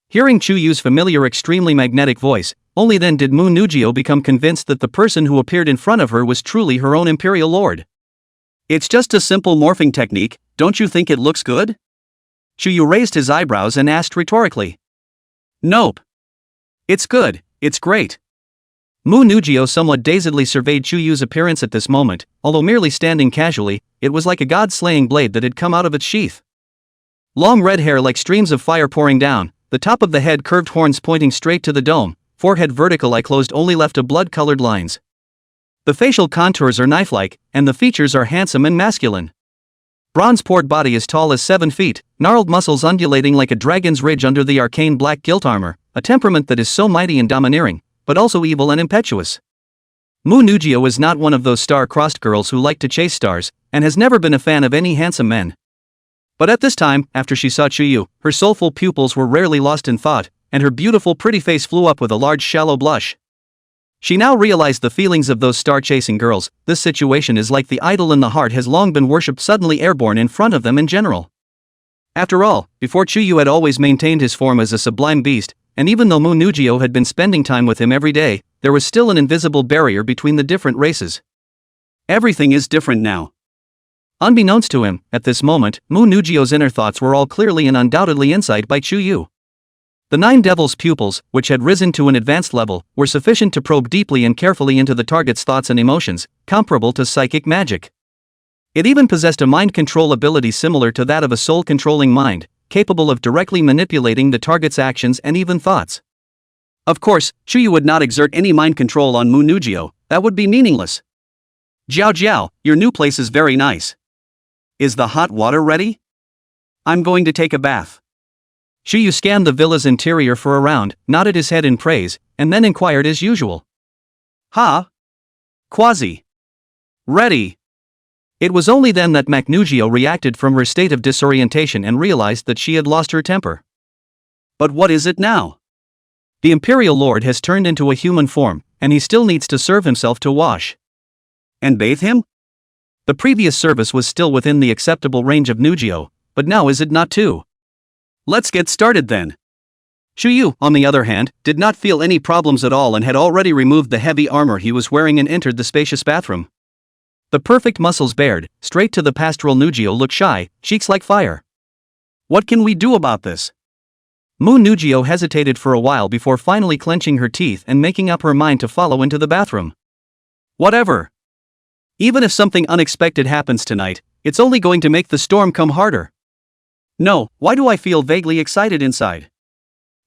Hearing Chuyu's familiar extremely magnetic voice, only then did Mu Nujio become convinced that the person who appeared in front of her was truly her own imperial lord. It's just a simple morphing technique, don't you think it looks good? Chuyu raised his eyebrows and asked rhetorically. Nope. It's good, it's great. Mu Nujio somewhat dazedly surveyed Chuyu's appearance at this moment, although merely standing casually, it was like a god-slaying blade that had come out of its sheath. Long red hair like streams of fire pouring down, the top of the head curved horns pointing straight to the dome, forehead vertical eye closed only left of blood-colored lines. The facial contours are knife-like, and the features are handsome and masculine. Bronze-poured body as tall as 7 feet, gnarled muscles undulating like a dragon's ridge under the arcane black gilt armor, a temperament that is so mighty and domineering, but also evil and impetuous. Mu Nujio is not one of those star-crossed girls who like to chase stars, and has never been a fan of any handsome men. But at this time, after she saw Chuyu, her soulful pupils were rarely lost in thought, and her beautiful pretty face flew up with a large shallow blush. She now realized the feelings of those star-chasing girls. This situation is like the idol in the heart has long been worshipped suddenly airborne in front of them in general. After all, before Chuyu had always maintained his form as a sublime beast, and even though Mu Nujio had been spending time with him every day, there was still an invisible barrier between the different races. Everything is different now. Unbeknownst to him, at this moment, Mu Nujio's inner thoughts were all clearly and undoubtedly insight by Chuyu. The 9 devil's pupils, which had risen to an advanced level, were sufficient to probe deeply and carefully into the target's thoughts and emotions, comparable to psychic magic. It even possessed a mind control ability similar to that of a soul-controlling mind, capable of directly manipulating the target's actions and even thoughts. Of course, Chuyu would not exert any mind control on Mu Nujio, that would be meaningless. Zhao, your new place is very nice. Is the hot water ready? I'm going to take a bath. Chuyu scanned the villa's interior for a round, nodded his head in praise, and then inquired as usual. Ha? Quasi. Ready. It was only then that Mu Nujio reacted from her state of disorientation and realized that she had lost her temper. But what is it now? The Imperial Lord has turned into a human form, and he still needs to serve himself to wash and bathe him? The previous service was still within the acceptable range of Nujio, but now is it not too? Let's get started then. Chuyu, on the other hand, did not feel any problems at all and had already removed the heavy armor he was wearing and entered the spacious bathroom. The perfect muscles bared, straight to the pastoral Nujio looked shy, cheeks like fire. What can we do about this? Mu Nujio hesitated for a while before finally clenching her teeth and making up her mind to follow into the bathroom. Whatever. Even if something unexpected happens tonight, it's only going to make the storm come harder. No, why do I feel vaguely excited inside?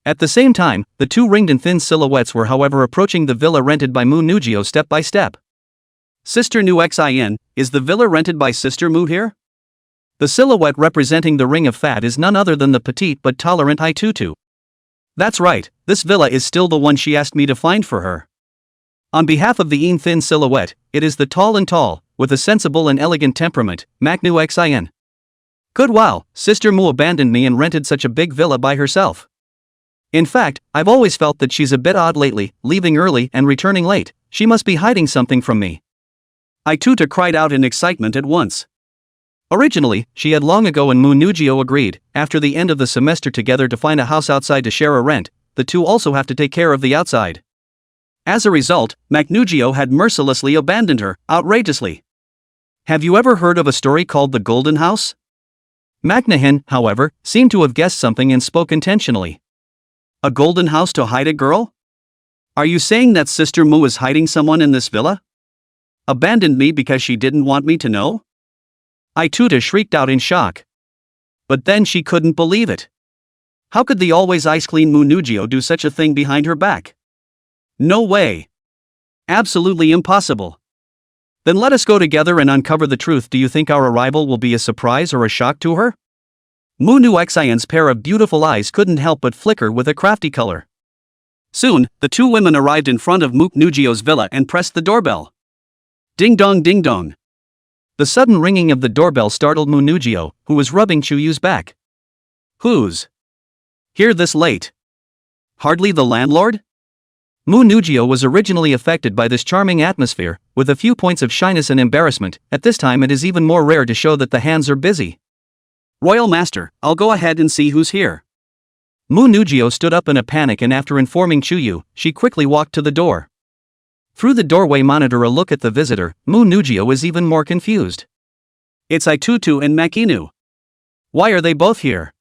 At the same time, the 2 ringed and thin silhouettes were however approaching the villa rented by Mu Nujio step by step. Sister Nu Xin, is the villa rented by Sister Mu here? The silhouette representing the ring of fat is none other than the petite but tolerant Itutu. That's right, this villa is still the one she asked me to find for her. On behalf of the thin silhouette, it is the tall, with a sensible and elegant temperament, Mu Xin. Good wow, Sister Mu abandoned me and rented such a big villa by herself. In fact, I've always felt that she's a bit odd lately, leaving early and returning late. She must be hiding something from me. Aituta cried out in excitement at once. Originally, she had long ago and Mu Nugio agreed, after the end of the semester together to find a house outside to share a rent. The two also have to take care of the outside. As a result, Nugio had mercilessly abandoned her, outrageously. Have you ever heard of a story called The Golden House? Macnahan, however, seemed to have guessed something and spoke intentionally. A golden house to hide a girl? Are you saying that Sister Mu is hiding someone in this villa? Abandoned me because she didn't want me to know? Aituta shrieked out in shock. But then she couldn't believe it. How could the always ice-clean Mu Nugio do such a thing behind her back? No way. Absolutely impossible. Then let us go together and uncover the truth. Do you think our arrival will be a surprise or a shock to her? Mu Nuxian's pair of beautiful eyes couldn't help but flicker with a crafty color. Soon, the two women arrived in front of Mu Nugio's villa and pressed the doorbell. Ding dong ding dong. The sudden ringing of the doorbell startled Mu Nugio, who was rubbing Chuyu's back. Who's here this late? Hardly the landlord? Mu Nugio was originally affected by this charming atmosphere, with a few points of shyness and embarrassment. At this time it is even more rare to show that the hands are busy. Royal Master, I'll go ahead and see who's here. Mu Nugio stood up in a panic and after informing Chuyu, she quickly walked to the door. Through the doorway monitor a look at the visitor, Mu Nugio is even more confused. It's Aitutu and Makinu. Why are they both here?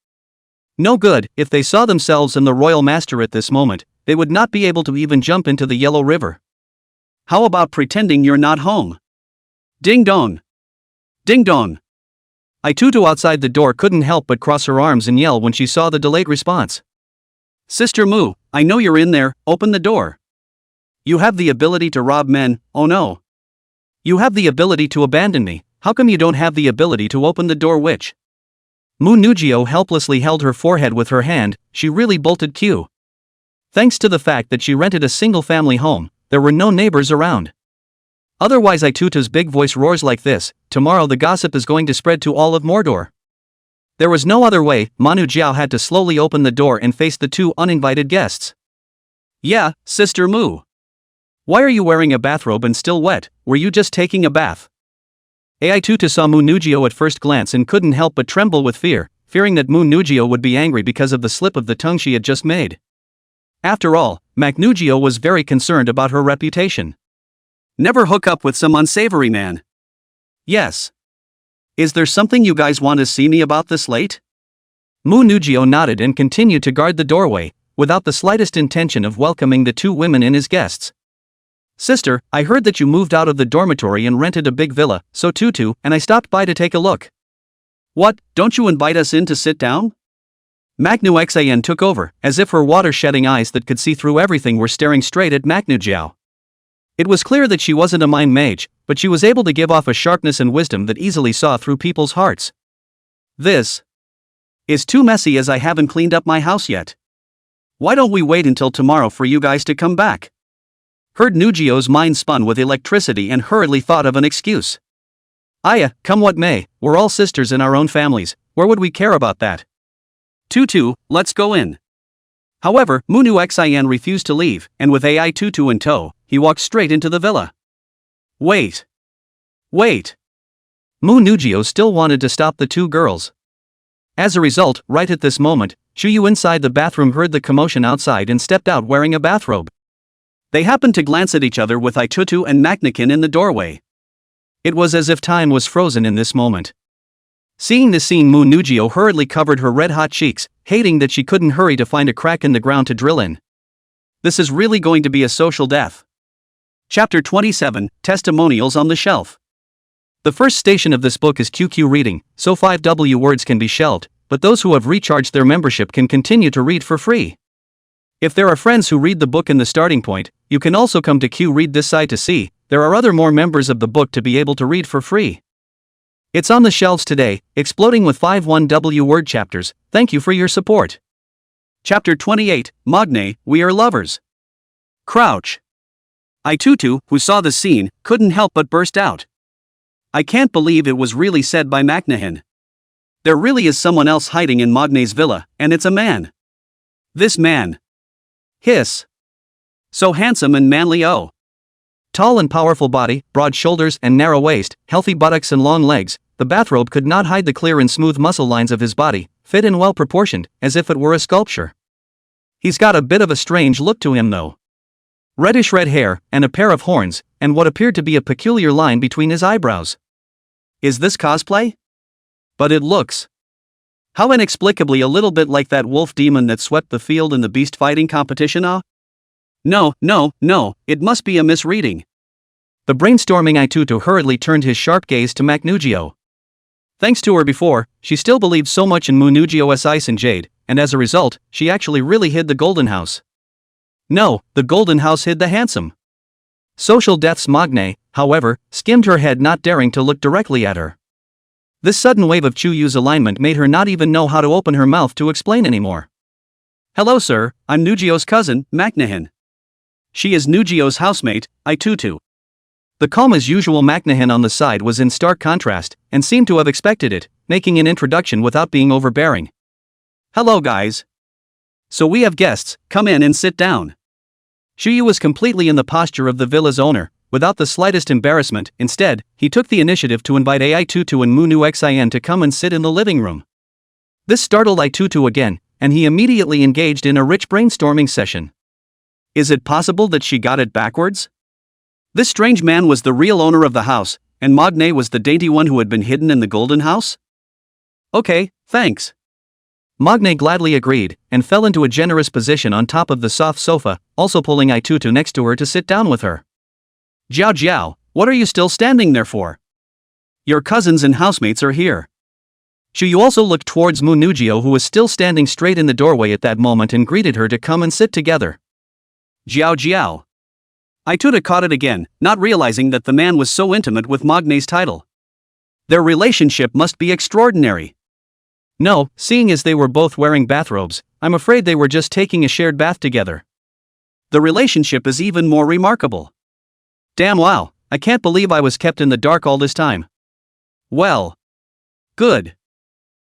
No good, if they saw themselves and the Royal Master at this moment, they would not be able to even jump into the Yellow River. How about pretending you're not home? Ding dong. Ding dong. Aitutu outside the door couldn't help but cross her arms and yell when she saw the delayed response. Sister Mu, I know you're in there, open the door. You have the ability to rob men, oh no. You have the ability to abandon me, how come you don't have the ability to open the door? Which? Mu Nugio helplessly held her forehead with her hand. She really bolted Q. Thanks to the fact that she rented a single-family home, there were no neighbors around. Otherwise Aituta's big voice roars like this, tomorrow the gossip is going to spread to all of Mordor. There was no other way, Manu Zhao had to slowly open the door and face the two uninvited guests. Yeah, Sister Mu. Why are you wearing a bathrobe and still wet? Were you just taking a bath? Aituta saw Mu Nugio at first glance and couldn't help but tremble with fear, fearing that Mu Nugio would be angry because of the slip of the tongue she had just made. After all, Nugio was very concerned about her reputation. Never hook up with some unsavory man. Yes. Is there something you guys want to see me about this late? Mu Nugio nodded and continued to guard the doorway, without the slightest intention of welcoming the two women in as guests. Sister, I heard that you moved out of the dormitory and rented a big villa, so Tutu, and I stopped by to take a look. What, don't you invite us in to sit down? Xan took over, as if her water-shedding eyes that could see through everything were staring straight at Zhao. It was clear that she wasn't a mind mage, but she was able to give off a sharpness and wisdom that easily saw through people's hearts. This is too messy as I haven't cleaned up my house yet. Why don't we wait until tomorrow for you guys to come back? Heard Nugio's mind spun with electricity and hurriedly thought of an excuse. Aya, come what may, we're all sisters in our own families, where would we care about that? Tutu, let's go in. However, Munu Xian refused to leave, and with Ai Tutu in tow, he walked straight into the villa. Wait. Wait. Mu Nugio still wanted to stop the two girls. As a result, right at this moment, Chuyu inside the bathroom heard the commotion outside and stepped out wearing a bathrobe. They happened to glance at each other with Aitutu and Maknakin in the doorway. It was as if time was frozen in this moment. Seeing this scene, Mu Nugio hurriedly covered her red-hot cheeks, hating that she couldn't hurry to find a crack in the ground to drill in. This is really going to be a social death. Chapter 27, Testimonials on the Shelf. The first station of this book is QQ reading, so 5W words can be shelved, but those who have recharged their membership can continue to read for free. If there are friends who read the book in the starting point, you can also come to Q read this side to see, there are other more members of the book to be able to read for free. It's on the shelves today, exploding with 51W word chapters. Thank you for your support. Chapter 28, Magne, We Are Lovers. Crouch. Aitutu, who saw the scene, couldn't help but burst out. I can't believe it was really said by Maknahan. There really is someone else hiding in Magne's villa, and it's a man. This man. Hiss. So handsome and manly, oh. Tall and powerful body, broad shoulders and narrow waist, healthy buttocks and long legs, the bathrobe could not hide the clear and smooth muscle lines of his body, fit and well proportioned, as if it were a sculpture. He's got a bit of a strange look to him though. Reddish red hair, and a pair of horns, and what appeared to be a peculiar line between his eyebrows. Is this cosplay? But it looks. How inexplicably a little bit like that wolf demon that swept the field in the beast fighting competition, ah? No, it must be a misreading. The brainstorming Itutu hurriedly turned his sharp gaze to Manhwa. Thanks to her before, she still believed so much in Manhwa's ice and jade, and as a result, she actually really hid the golden house. No, the golden house hid the handsome. Social Death's Magne, however, skimmed her head, not daring to look directly at her. This sudden wave of Chuyu's alignment made her not even know how to open her mouth to explain anymore. Hello sir, I'm Nugio's cousin, Macnahan. She is Nugio's housemate, Itutu. The calm as usual Macnahan on the side was in stark contrast, and seemed to have expected it, making an introduction without being overbearing. Hello guys. So we have guests, come in and sit down. Chuyu was completely in the posture of the villa's owner, without the slightest embarrassment. Instead, he took the initiative to invite Itutu and Manhwa to come and sit in the living room. This startled Itutu again, and he immediately engaged in a rich brainstorming session. Is it possible that she got it backwards? This strange man was the real owner of the house, and Magne was the dainty one who had been hidden in the golden house? Okay, thanks. Magne gladly agreed, and fell into a generous position on top of the soft sofa, also pulling Itutu next to her to sit down with her. Zhao, what are you still standing there for? Your cousins and housemates are here. Chuyu also looked towards Manhwa, who was still standing straight in the doorway at that moment, and greeted her to come and sit together. Zhao. Itutu caught it again, not realizing that the man was so intimate with Magne's title. Their relationship must be extraordinary. No, seeing as they were both wearing bathrobes, I'm afraid they were just taking a shared bath together. The relationship is even more remarkable. Damn wow, I can't believe I was kept in the dark all this time. Well. Good.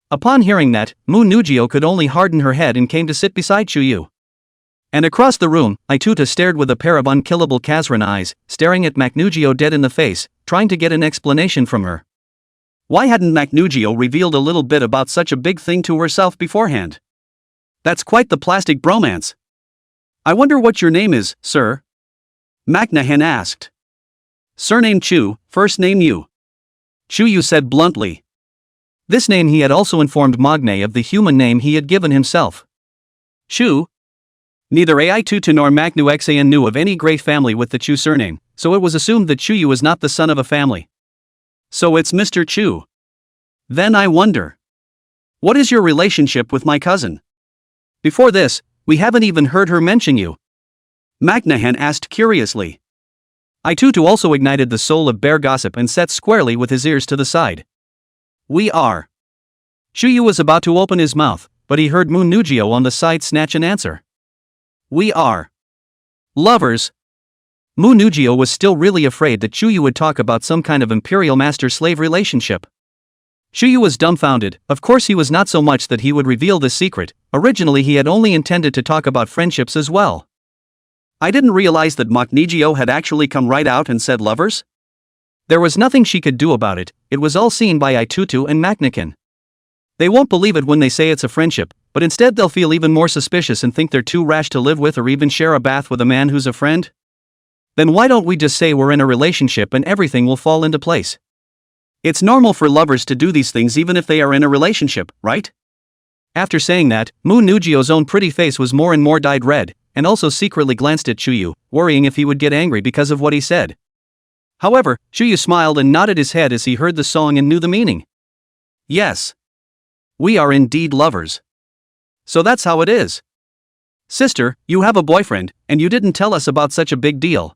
Upon hearing that, Manhwa could only harden her head and came to sit beside Chuyu. And across the room, Itutu stared with a pair of unkillable Kazran eyes, staring at Manhwa dead in the face, trying to get an explanation from her. Why hadn't Manhwa revealed a little bit about such a big thing to herself beforehand? That's quite the plastic bromance. I wonder what your name is, sir? Macnahan asked. Surname Chu, first name Yu. Chuyu said bluntly. This name he had also informed Magne of the human name he had given himself. Chu? Neither Itutu nor Manhwa knew of any great family with the Chu surname, so it was assumed that Chuyu was not the son of a family. So it's Mr. Chu. Then I wonder. What is your relationship with my cousin? Before this, we haven't even heard her mention you. Macnahan asked curiously. Itutu also ignited the soul of bear gossip and sat squarely with his ears to the side. We are. Chuyu was about to open his mouth, but he heard Manhwa on the side snatch an answer. We are. Lovers. Manhwa was still really afraid that Chuyu would talk about some kind of imperial master-slave relationship. Chuyu was dumbfounded. Of course he was not so much that he would reveal this secret. Originally he had only intended to talk about friendships as well. I didn't realize that Manhwa had actually come right out and said lovers? There was nothing she could do about it. It was all seen by Itutu and Macnahan. They won't believe it when they say it's a friendship, but instead they'll feel even more suspicious and think they're too rash to live with or even share a bath with a man who's a friend. Then why don't we just say we're in a relationship and everything will fall into place? It's normal for lovers to do these things even if they are in a relationship, right? After saying that, Manhwa's own pretty face was more and more dyed red, and also secretly glanced at Chuyu, worrying if he would get angry because of what he said. However, Chuyu smiled and nodded his head as he heard the song and knew the meaning. Yes. We are indeed lovers. So that's how it is. Sister, you have a boyfriend, and you didn't tell us about such a big deal.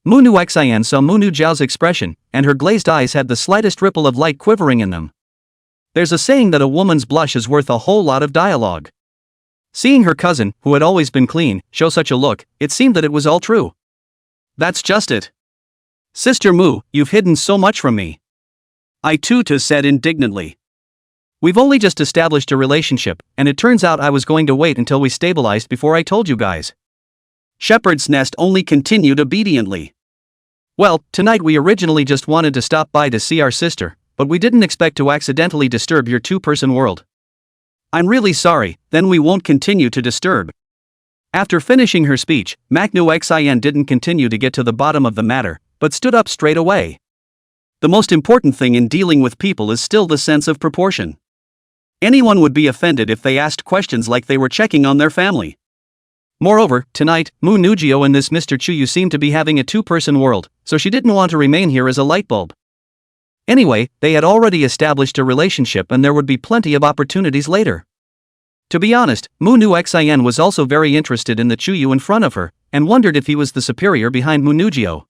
Manhwa saw Manhwa's expression, and her glazed eyes had the slightest ripple of light quivering in them. There's a saying that a woman's blush is worth a whole lot of dialogue. Seeing her cousin, who had always been clean, show such a look, it seemed that it was all true. That's just it. Sister Mu, you've hidden so much from me. Itutu said indignantly. We've only just established a relationship, and it turns out I was going to wait until we stabilized before I told you guys. Shepherd's Nest only continued obediently. Well, tonight we originally just wanted to stop by to see our sister, but we didn't expect to accidentally disturb your two-person world. I'm really sorry, then we won't continue to disturb. After finishing her speech, manhwa didn't continue to get to the bottom of the matter, but stood up straight away. The most important thing in dealing with people is still the sense of proportion. Anyone would be offended if they asked questions like they were checking on their family. Moreover, tonight, Nugio and this Mr. Chuyu seemed to be having a two-person world, so she didn't want to remain here as a light bulb. Anyway, they had already established a relationship and there would be plenty of opportunities later. To be honest, Nugio was also very interested in the Chuyu in front of her, and wondered if he was the superior behind Nugio.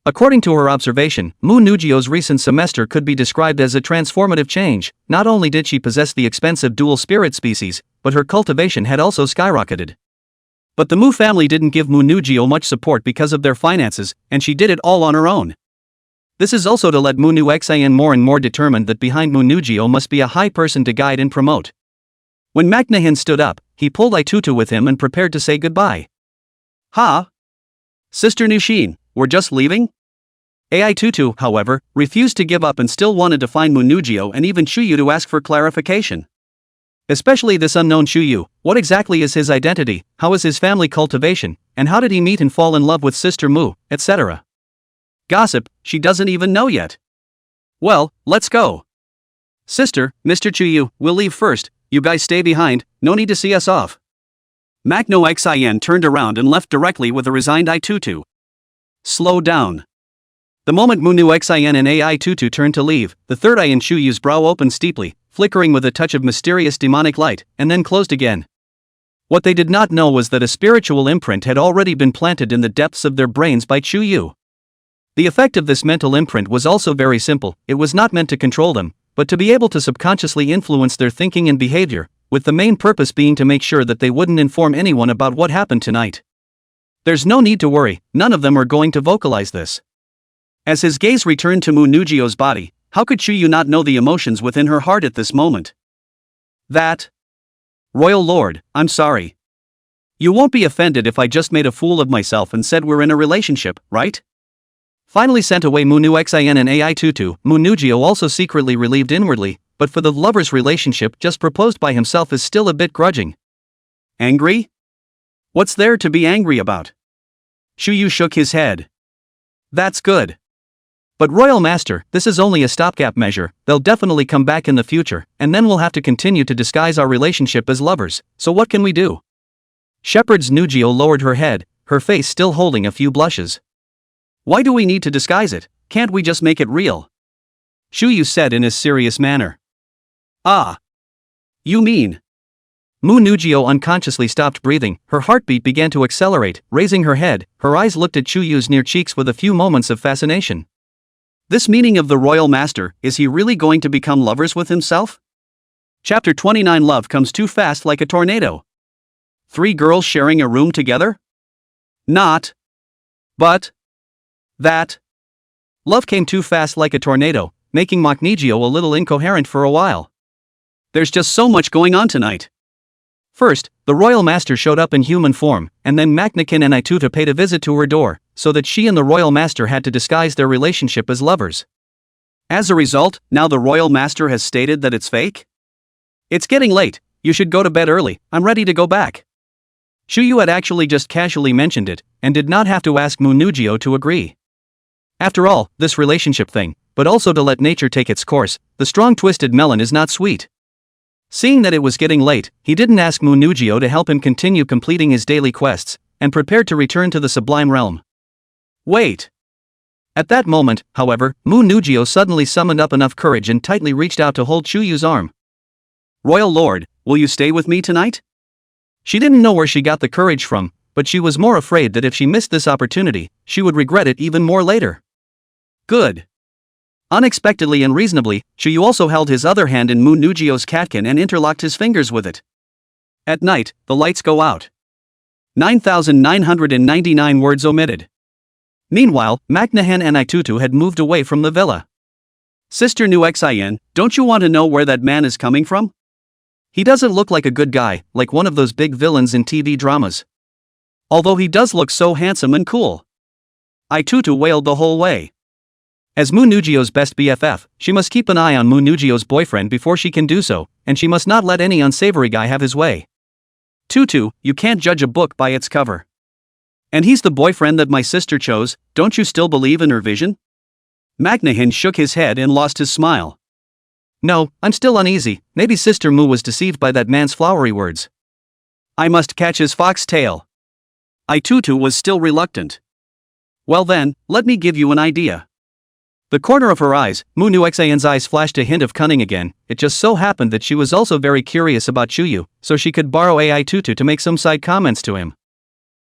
According to her observation, Nugio's recent semester could be described as a transformative change. Not only did she possess the expensive dual spirit species, but her cultivation had also skyrocketed. But the Mu family didn't give Nugio much support because of their finances, and she did it all on her own. This is also to let Nugio more and more determined that behind Nugio must be a high person to guide and promote. When Manhwa stood up, he pulled Itutu with him and prepared to say goodbye. Ha! Sister Nushin, we're just leaving? Itutu, however, refused to give up and still wanted to find Nugio and even Chuyu to ask for clarification. Especially this unknown Chuyu, what exactly is his identity, how is his family cultivation, and how did he meet and fall in love with Sister Mu, etc. Gossip, she doesn't even know yet. Well, let's go. Sister, Mr. Chuyu, we'll leave first, you guys stay behind, no need to see us off. Manhwa turned around and left directly with a resigned Itutu. Slow down. The moment Manhwa and Itutu turned to leave, the third eye in Chuyu's brow opened steeply, flickering with a touch of mysterious demonic light, and then closed again. What they did not know was that a spiritual imprint had already been planted in the depths of their brains by Chuyu. The effect of this mental imprint was also very simple. It was not meant to control them, but to be able to subconsciously influence their thinking and behavior, with the main purpose being to make sure that they wouldn't inform anyone about what happened tonight. There's no need to worry, none of them are going to vocalize this. As his gaze returned to Nugio's body, how could Chuyu not know the emotions within her heart at this moment? That. Royal Lord, I'm sorry. You won't be offended if I just made a fool of myself and said we're in a relationship, right? Finally sent away Manhwa and Itutu, Nugio also secretly relieved inwardly, but for the lovers' relationship just proposed by himself is still a bit grudging. Angry? What's there to be angry about? Chuyu shook his head. That's good. But Royal Master, this is only a stopgap measure, they'll definitely come back in the future, and then we'll have to continue to disguise our relationship as lovers, so what can we do? Shepherd's Nugio lowered her head, her face still holding a few blushes. Why do we need to disguise it, can't we just make it real? Chuyu said in a serious manner. Ah. You mean? Nugio unconsciously stopped breathing, her heartbeat began to accelerate, raising her head, her eyes looked at Chuyu's near cheeks with a few moments of fascination. This meaning of the Royal Master, is he really going to become lovers with himself? Chapter 29 Love comes too fast like a tornado. 3 girls sharing a room together? Not. But. That. Love came too fast like a tornado, making Manhwa a little incoherent for a while. There's just so much going on tonight. First, the Royal Master showed up in human form, and then Manhwa and Itutu paid a visit to her door, so that she and the Royal Master had to disguise their relationship as lovers. As a result, now the Royal Master has stated that it's fake? It's getting late, you should go to bed early, I'm ready to go back. Chuyu had actually just casually mentioned it, and did not have to ask Nugio to agree. After all, this relationship thing, but also to let nature take its course, the strong twisted melon is not sweet. Seeing that it was getting late, he didn't ask Nugio to help him continue completing his daily quests, and prepared to return to the Sublime Realm. Wait. At that moment, however, Nugio suddenly summoned up enough courage and tightly reached out to hold Chuyu's arm. Royal Lord, will you stay with me tonight? She didn't know where she got the courage from, but she was more afraid that if she missed this opportunity, she would regret it even more later. Good. Unexpectedly and reasonably, Chuyu also held his other hand in Nugio's catkin and interlocked his fingers with it. At night, the lights go out. 9,999 words omitted. Meanwhile, Manhwa and Itutu had moved away from the villa. Sister Nu Xin, don't you want to know where that man is coming from? He doesn't look like a good guy, like one of those big villains in TV dramas. Although he does look so handsome and cool. Tutu wailed the whole way. As Mu Nugio's best BFF, she must keep an eye on Mu Nugio's boyfriend before she can do so, and she must not let any unsavory guy have his way. Tutu, you can't judge a book by its cover. And he's the boyfriend that my sister chose, don't you still believe in her vision? Magnahin shook his head and lost his smile. No, I'm still uneasy, maybe Sister Mu was deceived by that man's flowery words. I must catch his fox tail. Tutu was still reluctant. Well then, let me give you an idea. The corner of her eyes, Mu Nuxian's eyes flashed a hint of cunning again. It just so happened that she was also very curious about Chuyu, so she could borrow AI Tutu to make some side comments to him.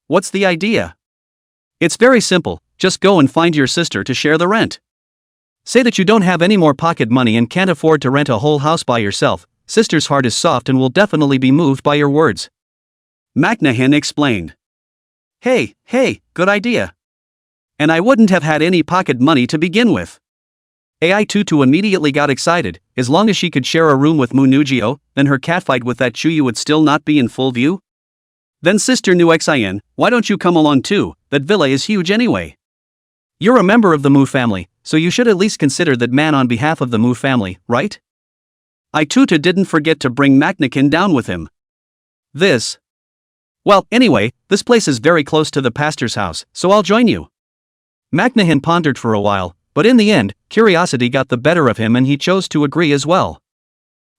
What's the idea? It's very simple, just go and find your sister to share the rent. Say that you don't have any more pocket money and can't afford to rent a whole house by yourself. Sister's heart is soft and will definitely be moved by your words. Magnahin explained. Hey, good idea. And I wouldn't have had any pocket money to begin with. AI Tutu immediately got excited. As long as she could share a room with Mu Nugio, then her catfight with that Chuyu would still not be in full view. Then Sister Nu Xian, why don't you come along too? That villa is huge anyway. You're a member of the Mu family, so you should at least consider that man on behalf of the Mu family, right? Tutu didn't forget to bring Magnakin down with him. Well, anyway, this place is very close to the pastor's house, so I'll join you. Magnahin pondered for a while, but in the end, curiosity got the better of him and he chose to agree as well.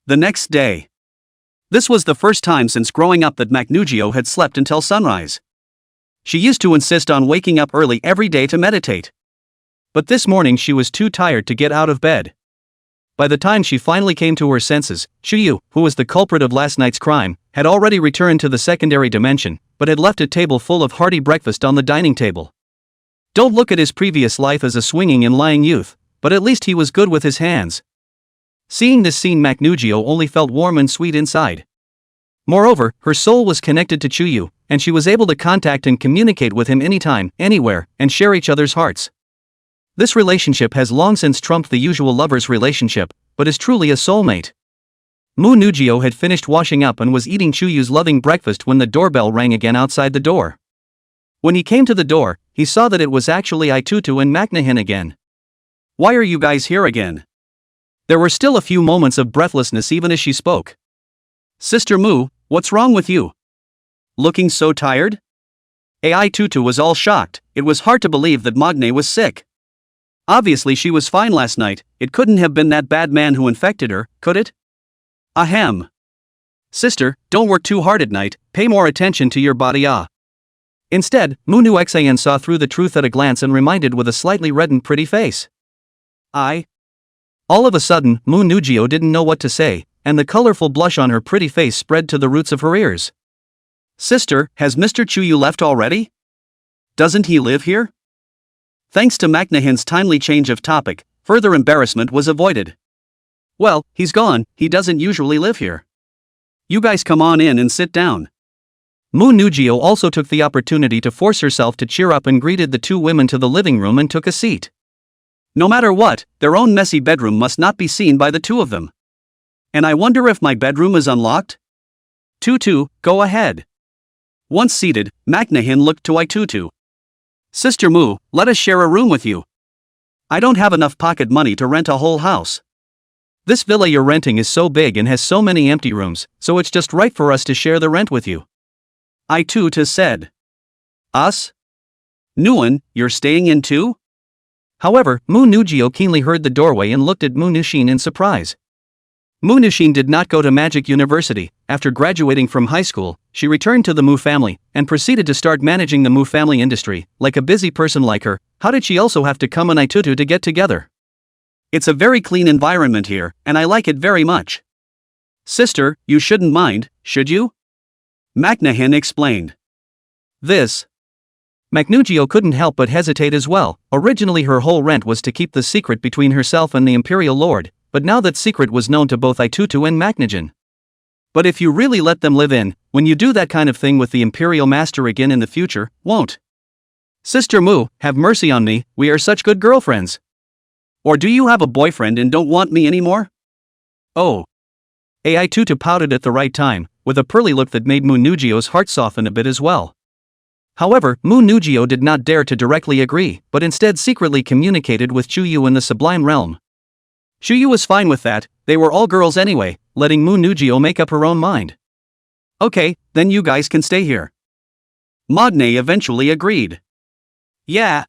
The next day. This was the first time since growing up that Nugio had slept until sunrise. She used to insist on waking up early every day to meditate. But this morning she was too tired to get out of bed. By the time she finally came to her senses, Chuyu, who was the culprit of last night's crime, had already returned to the secondary dimension, but had left a table full of hearty breakfast on the dining table. Don't look at his previous life as a swinging and lying youth, but at least he was good with his hands. Seeing this scene, Nugio only felt warm and sweet inside. Moreover, her soul was connected to Chuyu, and she was able to contact and communicate with him anytime, anywhere, and share each other's hearts. This relationship has long since trumped the usual lover's relationship, but is truly a soulmate. Mu Nugio had finished washing up and was eating Chuyu's loving breakfast when the doorbell rang again outside the door. When he came to the door, he saw that it was actually Tutu and Magnahin again. Why are you guys here again? There were still a few moments of breathlessness even as she spoke. Sister Mu, what's wrong with you? Looking so tired? Tutu was all shocked. It was hard to believe that Magne was sick. Obviously she was fine last night, it couldn't have been that bad man who infected her, could it? Ahem. Sister, don't work too hard at night, pay more attention to your body. Instead, Mu Nuxian saw through the truth at a glance and reminded with a slightly reddened pretty face. All of a sudden, Mu Nugio didn't know what to say, and the colorful blush on her pretty face spread to the roots of her ears. Sister, has Mr. Chuyu left already? Doesn't he live here? Thanks to Magnahin's timely change of topic, further embarrassment was avoided. Well, he's gone, he doesn't usually live here. You guys come on in and sit down. Mu Nugio also took the opportunity to force herself to cheer up and greeted the two women to the living room and took a seat. No matter what, their own messy bedroom must not be seen by the two of them. And I wonder if my bedroom is unlocked? Tutu, go ahead. Once seated, Magnahin looked to Tutu. Sister Mu, let us share a room with you. I don't have enough pocket money to rent a whole house. This villa you're renting is so big and has so many empty rooms, so it's just right for us to share the rent with you. Tutu said. Us? Nguyen, you're staying in too? However, Mu Nugio keenly heard the doorway and looked at Mu Nushin in surprise. Mu Nushin did not go to Magic University. After graduating from high school, she returned to the Mu family, and proceeded to start managing the Mu family industry. Like a busy person like her, how did she also have to come and Tutu to get together? It's a very clean environment here, and I like it very much. Sister, you shouldn't mind, should you? Magnahin explained. Nugio couldn't help but hesitate as well. Originally her whole rent was to keep the secret between herself and the Imperial Lord, but now that secret was known to both Tutu and Magnahin. But if you really let them live in, when you do that kind of thing with the Imperial Master again in the future, won't? Sister Mu, have mercy on me, we are such good girlfriends. Or do you have a boyfriend and don't want me anymore? Oh. AI Tutu pouted at the right time, with a pearly look that made Munugio's heart soften a bit as well. However, Munugio did not dare to directly agree, but instead secretly communicated with Chuyu in the Sublime Realm. Chuyu was fine with that, they were all girls anyway, letting Munugio make up her own mind. Okay, then you guys can stay here. Magne eventually agreed. Yeah.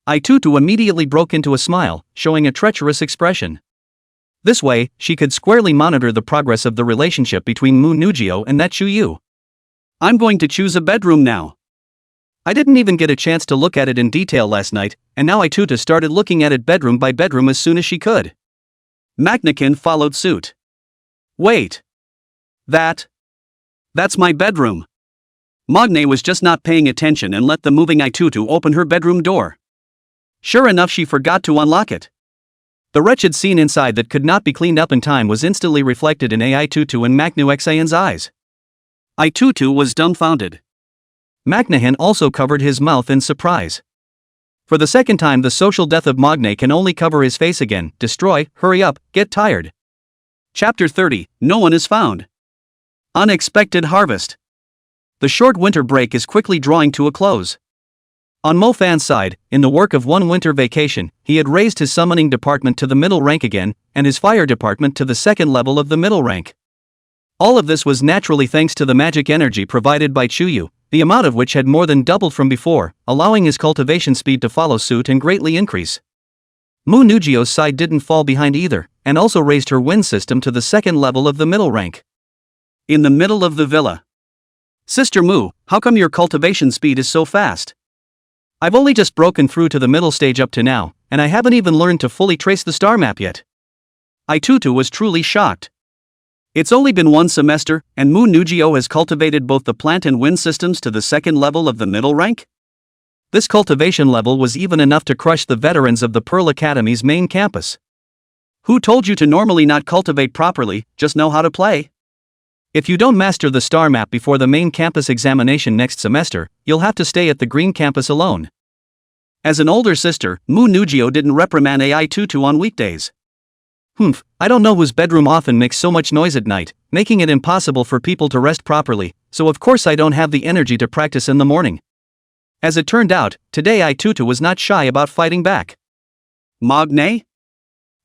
Aitutu immediately broke into a smile, showing a treacherous expression. This way, she could squarely monitor the progress of the relationship between Munugio and that Chuyu. I'm going to choose a bedroom now. I didn't even get a chance to look at it in detail last night, and now Aitutu started looking at it bedroom by bedroom as soon as she could. Magnekin followed suit. Wait. That's my bedroom. Magne was just not paying attention and let the moving Aitutu open her bedroom door. Sure enough, she forgot to unlock it. The wretched scene inside that could not be cleaned up in time was instantly reflected in Aitutu and Magnuxayan's eyes. Aitutu was dumbfounded. Magnahan also covered his mouth in surprise. For the second time, the social death of Magne can only cover his face again. Destroy, hurry up, get tired. Chapter 30, No one is found. Unexpected harvest. The short winter break is quickly drawing to a close. On Mo Fan's side, in the work of one winter vacation, he had raised his summoning department to the middle rank again, and his fire department to the second level of the middle rank. All of this was naturally thanks to the magic energy provided by Chuyu, the amount of which had more than doubled from before, allowing his cultivation speed to follow suit and greatly increase. Munugio's side didn't fall behind either, and also raised her wind system to the second level of the middle rank. In the middle of the villa. Sister Mu, how come your cultivation speed is so fast? I've only just broken through to the middle stage up to now, and I haven't even learned to fully trace the star map yet. Aitutu was truly shocked. It's only been one semester, and Munugio has cultivated both the plant and wind systems to the second level of the middle rank? This cultivation level was even enough to crush the veterans of the Pearl Academy's main campus. Who told you to normally not cultivate properly, just know how to play? If you don't master the star map before the main campus examination next semester, you'll have to stay at the green campus alone. As an older sister, Munugio didn't reprimand Aitutu on weekdays. I don't know whose bedroom often makes so much noise at night, making it impossible for people to rest properly, so of course I don't have the energy to practice in the morning. As it turned out, today Aitutu was not shy about fighting back. Magne?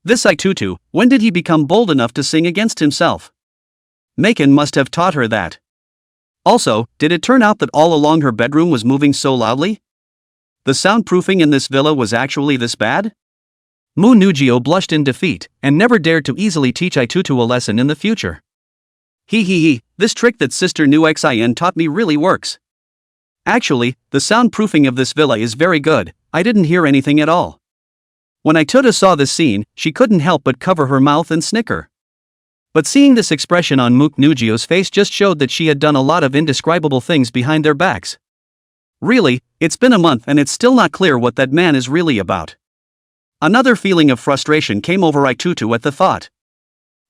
This Aitutu, when did he become bold enough to sing against himself? Maken must have taught her that. Also, did it turn out that all along her bedroom was moving so loudly? The soundproofing in this villa was actually this bad? Munugio blushed in defeat, and never dared to easily teach Aitutu a lesson in the future. This trick that Sister Nu Xin taught me really works. Actually, the soundproofing of this villa is very good, I didn't hear anything at all. When Aitutu saw this scene, she couldn't help but cover her mouth and snicker. But seeing this expression on Munugio's face just showed that she had done a lot of indescribable things behind their backs. Really, it's been a month and it's still not clear what that man is really about. Another feeling of frustration came over Aitutu at the thought.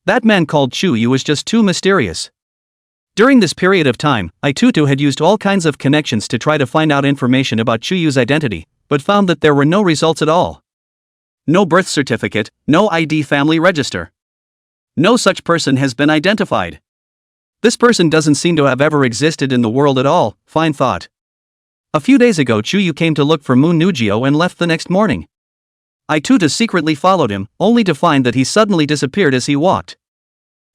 That man called Chuyu was just too mysterious. During this period of time, Aitutu had used all kinds of connections to try to find out information about Chuyu's identity, but found that there were no results at all. No birth certificate, no ID family register. No such person has been identified. This person doesn't seem to have ever existed in the world at all, fine thought. A few days ago Chuyu came to look for Munugio and left the next morning. Aitutu secretly followed him, only to find that he suddenly disappeared as he walked.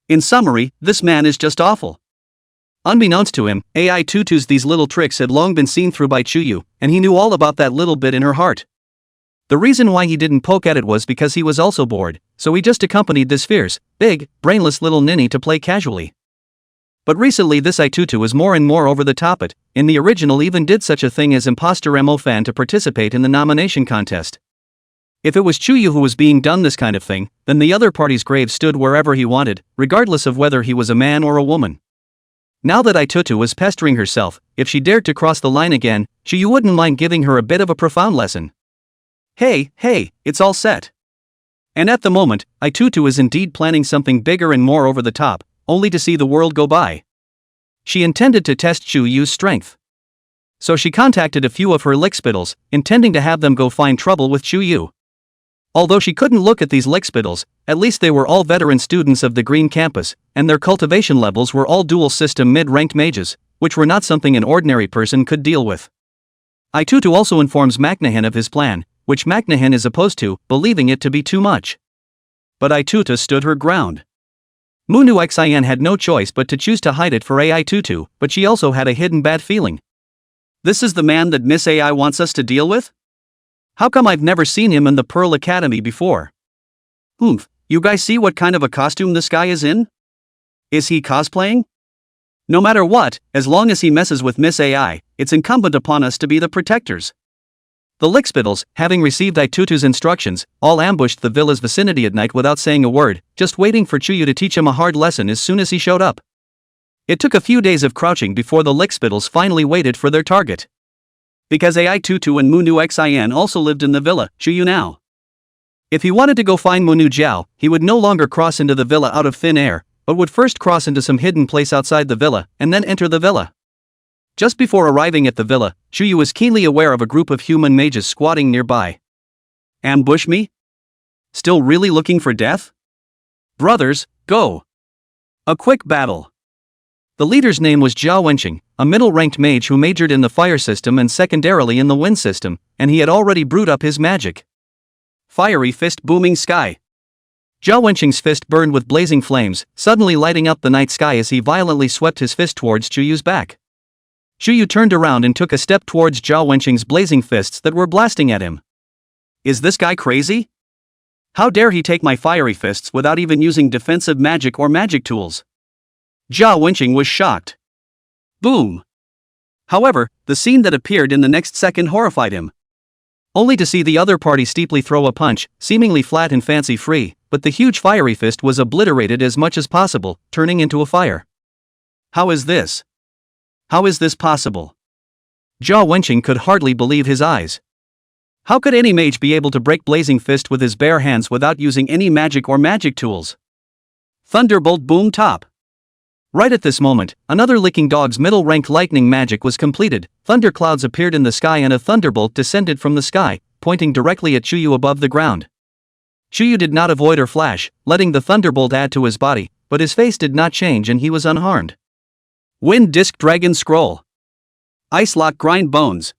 In summary, this man is just awful. Unbeknownst to him, Aitutu's these little tricks had long been seen through by Chuyu, and he knew all about that little bit in her heart. The reason why he didn't poke at it was because he was also bored, so he just accompanied this fierce, big, brainless little ninny to play casually. But recently this Aitutu was more and more over the top it, in the original even did such a thing as imposter Mo Fan to participate in the nomination contest. If it was Chuyu who was being done this kind of thing, then the other party's grave stood wherever he wanted, regardless of whether he was a man or a woman. Now that Aitutu was pestering herself, if she dared to cross the line again, Chuyu wouldn't mind giving her a bit of a profound lesson. Hey, it's all set. And at the moment, Aitutu is indeed planning something bigger and more over the top, only to see the world go by. She intended to test Chuyu's strength. So she contacted a few of her lickspittles, intending to have them go find trouble with Chuyu. Although she couldn't look at these lickspittles, at least they were all veteran students of the Green Campus, and their cultivation levels were all dual system mid-ranked mages, which were not something an ordinary person could deal with. Itutu also informs Macnahan of his plan, which Macnahan is opposed to, believing it to be too much. But Itutu stood her ground. Munu Xian had no choice but to choose to hide it for AI Tutu, but she also had a hidden bad feeling. This is the man that Miss AI wants us to deal with? How come I've never seen him in the Pearl Academy before? You guys see what kind of a costume this guy is in? Is he cosplaying? No matter what, as long as he messes with Miss AI, it's incumbent upon us to be the protectors. The lickspittles, having received Itutu's instructions, all ambushed the villa's vicinity at night without saying a word, just waiting for Chuyu to teach him a hard lesson as soon as he showed up. It took a few days of crouching before the lickspittles finally waited for their target. Because AI Tutu and Munu Xian also lived in the villa, Chuyu now. If he wanted to go find Munu Zhao, he would no longer cross into the villa out of thin air, but would first cross into some hidden place outside the villa, and then enter the villa. Just before arriving at the villa, Chuyu was keenly aware of a group of human mages squatting nearby. Ambush me? Still really looking for death? Brothers, go! A quick battle. The leader's name was Zhao Wenqing, a middle-ranked mage who majored in the fire system and secondarily in the wind system, and he had already brewed up his magic. Fiery fist booming sky. Zhao Wenqing's fist burned with blazing flames, suddenly lighting up the night sky as he violently swept his fist towards Chuyu's back. Chuyu turned around and took a step towards Zhao Wenqing's blazing fists that were blasting at him. Is this guy crazy? How dare he take my fiery fists without even using defensive magic or magic tools? Zhao Wenqing was shocked. Boom! However, the scene that appeared in the next second horrified him. Only to see the other party steeply throw a punch, seemingly flat and fancy-free, but the huge fiery fist was obliterated as much as possible, turning into a fire. How is this? How is this possible? Zhao Wenqing could hardly believe his eyes. How could any mage be able to break Blazing Fist with his bare hands without using any magic or magic tools? Thunderbolt boom top. Right at this moment, another licking dog's middle-ranked lightning magic was completed, thunderclouds appeared in the sky and a thunderbolt descended from the sky, pointing directly at Chuyu above the ground. Chuyu did not avoid or flash, letting the thunderbolt add to his body, but his face did not change and he was unharmed. Wind Disc Dragon Scroll. Ice Lock Grind Bones.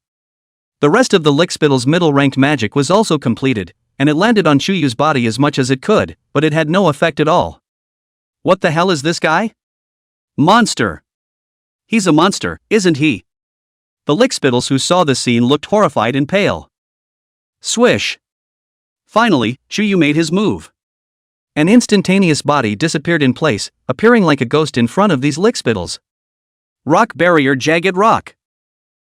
The rest of the lickspittle's middle-ranked magic was also completed, and it landed on Chuyu's body as much as it could, but it had no effect at all. What the hell is this guy? Monster! He's a monster, isn't he? The lickspittles who saw the scene looked horrified and pale. Swish! Finally, Chuyu made his move. An instantaneous body disappeared in place, appearing like a ghost in front of these lickspittles. Rock Barrier Jagged Rock.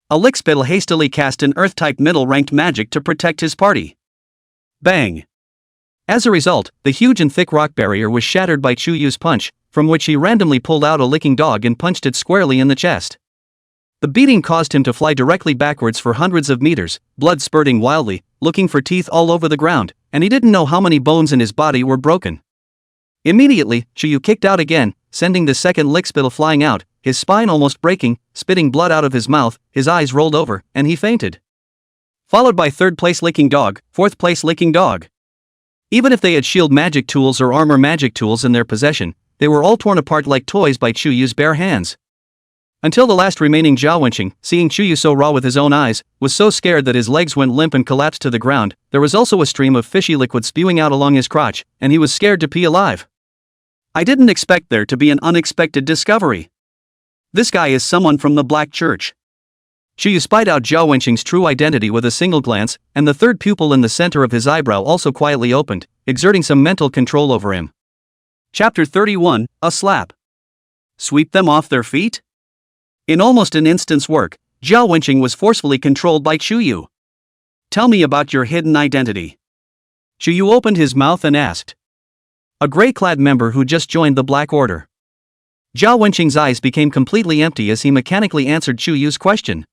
A lickspittle hastily cast an earth-type middle-ranked magic to protect his party. Bang! As a result, the huge and thick rock barrier was shattered by Chuyu's punch, from which he randomly pulled out a licking dog and punched it squarely in the chest. The beating caused him to fly directly backwards for hundreds of meters, blood spurting wildly, looking for teeth all over the ground, and he didn't know how many bones in his body were broken. Immediately, Chuyu kicked out again, sending the second lickspittle flying out, his spine almost breaking, spitting blood out of his mouth, his eyes rolled over, and he fainted. Followed by third place licking dog, fourth place licking dog. Even if they had shield magic tools or armor magic tools in their possession, they were all torn apart like toys by Chuyu's bare hands. Until the last remaining Zhao Wenqing, seeing Chuyu so raw with his own eyes, was so scared that his legs went limp and collapsed to the ground. There was also a stream of fishy liquid spewing out along his crotch, and he was scared to pee alive. I didn't expect there to be an unexpected discovery. This guy is someone from the Black Church. Chuyu spied out Zhao Wenqing's true identity with a single glance, and the third pupil in the center of his eyebrow also quietly opened, exerting some mental control over him. Chapter 31, A Slap. Sweep them off their feet? In almost an instant's work, Zhao Wenqing was forcefully controlled by Chuyu. Tell me about your hidden identity. Chuyu opened his mouth and asked. A gray-clad member who just joined the Black Order. Zhao Wenqing's eyes became completely empty as he mechanically answered Chuyu's question.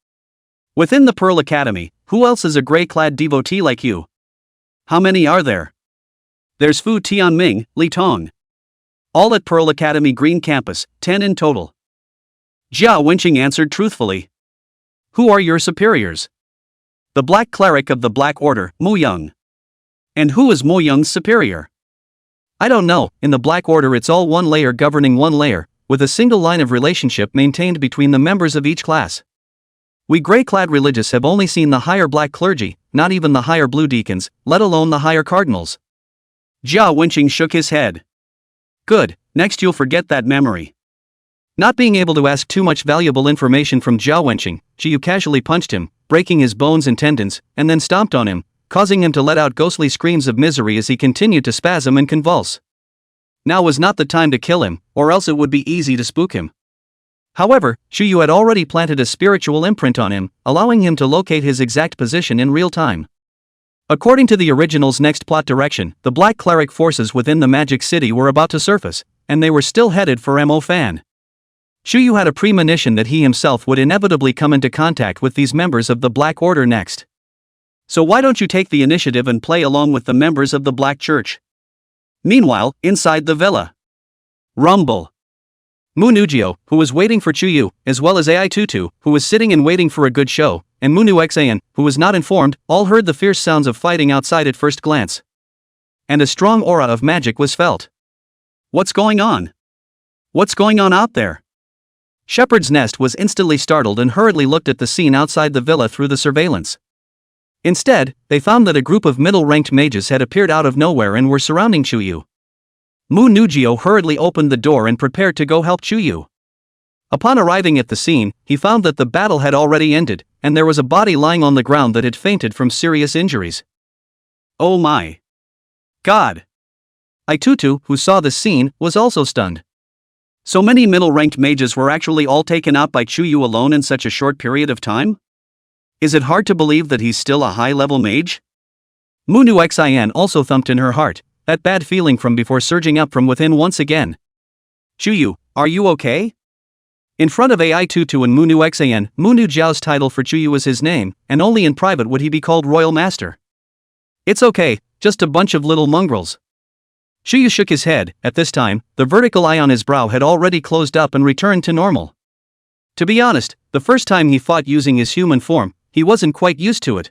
Within the Pearl Academy, who else is a gray-clad devotee like you? How many are there? There's Fu Tianming, Li Tong. All at Pearl Academy Green Campus, 10 in total. Zhao Wenqing answered truthfully. Who are your superiors? The Black Cleric of the Black Order, Mu Yang. And who is Mo Young's superior? I don't know, in the Black Order it's all one layer governing one layer, with a single line of relationship maintained between the members of each class. We gray-clad religious have only seen the higher black clergy, not even the higher blue deacons, let alone the higher cardinals. Zhao Wenqing shook his head. Good, next you'll forget that memory. Not being able to ask too much valuable information from Zhao Wenqing, Zhiyu casually punched him, breaking his bones and tendons, and then stomped on him, causing him to let out ghostly screams of misery as he continued to spasm and convulse. Now was not the time to kill him, or else it would be easy to spook him. However, Zhiyu had already planted a spiritual imprint on him, allowing him to locate his exact position in real time. According to the original's next plot direction, the Black Cleric forces within the Magic City were about to surface, and they were still headed for Mo Fan. Zhiyu had a premonition that he himself would inevitably come into contact with these members of the Black Order next. So why don't you take the initiative and play along with the members of the Black Church? Meanwhile, inside the villa. Rumble. Mu Nugio, who was waiting for Chuyu, as well as Ai Tutu, who was sitting and waiting for a good show, and Munu Xan, who was not informed, all heard the fierce sounds of fighting outside at first glance. And a strong aura of magic was felt. What's going on? What's going on out there? Shepherd's Nest was instantly startled and hurriedly looked at the scene outside the villa through the surveillance. Instead, they found that a group of middle-ranked mages had appeared out of nowhere and were surrounding Chuyu. Mu Nugio hurriedly opened the door and prepared to go help Chuyu. Upon arriving at the scene, he found that the battle had already ended, and there was a body lying on the ground that had fainted from serious injuries. Oh my God! Aitutu, who saw the scene, was also stunned. So many middle-ranked mages were actually all taken out by Chuyu alone in such a short period of time? Is it hard to believe that he's still a high-level mage? Munu Xian also thumped in her heart, that bad feeling from before surging up from within once again. Chuyu, are you okay? In front of Ai Tutu and Munu Xian, Munu Zhao's title for Chuyu was his name, and only in private would he be called Royal Master. It's okay, just a bunch of little mongrels. Chuyu shook his head. At this time, the vertical eye on his brow had already closed up and returned to normal. To be honest, the first time he fought using his human form, he wasn't quite used to it.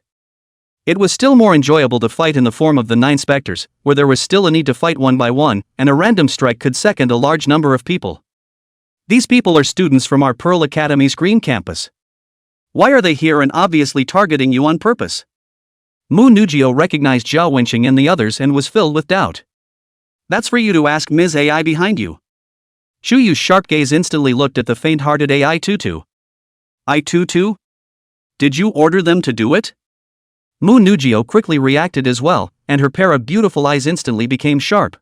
It was still more enjoyable to fight in the form of the 9 specters, where there was still a need to fight one by one, and a random strike could second a large number of people. These people are students from our Pearl Academy's Green Campus. Why are they here and obviously targeting you on purpose? Mu Nugio recognized Zhao Wenqing and the others and was filled with doubt. That's for you to ask Ms. AI behind you. Chuyu's sharp gaze instantly looked at the faint-hearted Ai Tutu. Ai Tutu? Did you order them to do it? Mu Nugio quickly reacted as well, and her pair of beautiful eyes instantly became sharp.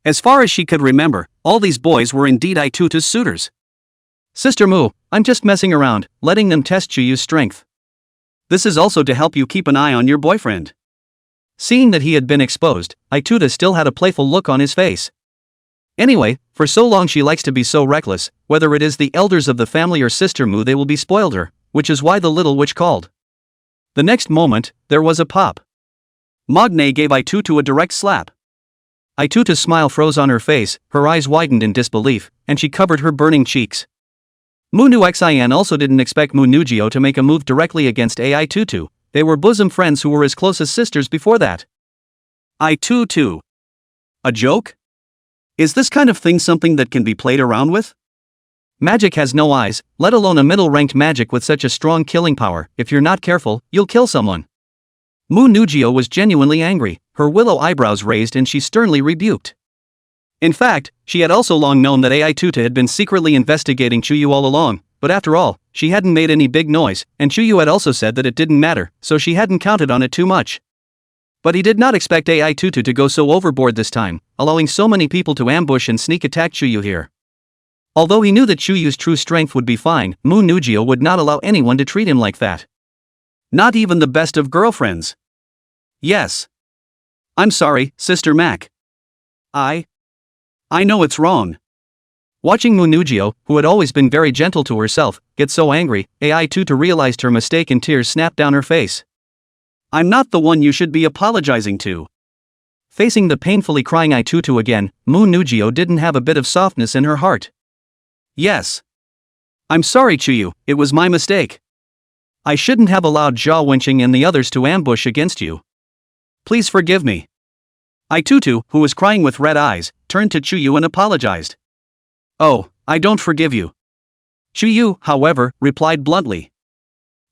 As far as she could remember, all these boys were indeed Ai Tutu's suitors. Sister Mu, I'm just messing around, letting them test Chuyu's strength. This is also to help you keep an eye on your boyfriend. Seeing that he had been exposed, Ai Tutu still had a playful look on his face. Anyway, for so long she likes to be so reckless, whether it is the elders of the family or Sister Mu, they will be spoiled her, which is why the little witch called. The next moment, there was a pop. Magne gave Ai Tutu a direct slap. Ai Tutu's smile froze on her face, her eyes widened in disbelief, and she covered her burning cheeks. Munu Xian also didn't expect Mu Nugio to make a move directly against Ai Tutu. They were bosom friends who were as close as sisters before that. Ai Tutu. A joke? Is this kind of thing something that can be played around with? Magic has no eyes, let alone a middle-ranked magic with such a strong killing power. If you're not careful, you'll kill someone. Mu Nugio was genuinely angry, her willow eyebrows raised, and she sternly rebuked. In fact, she had also long known that Ai Tutu had been secretly investigating Chuyu all along, but after all, she hadn't made any big noise, and Chuyu had also said that it didn't matter, so she hadn't counted on it too much. But he did not expect Ai Tutu to go so overboard this time, allowing so many people to ambush and sneak attack Chuyu here. Although he knew that Chuyu's true strength would be fine, Mu Nugio would not allow anyone to treat him like that. Not even the best of girlfriends. Yes. I'm sorry, Sister Mac. I know it's wrong. Watching Mu Nugio, who had always been very gentle to herself, get so angry, Ai Tutu realized her mistake and tears snapped down her face. I'm not the one you should be apologizing to. Facing the painfully crying Ai Tutu again, Mu Nugio didn't have a bit of softness in her heart. Yes. I'm sorry, Chuyu, it was my mistake. I shouldn't have allowed Zhao Wenqing and the others to ambush against you. Please forgive me. Tutu, who was crying with red eyes, turned to Chuyu and apologized. Oh, I don't forgive you. Chuyu, however, replied bluntly.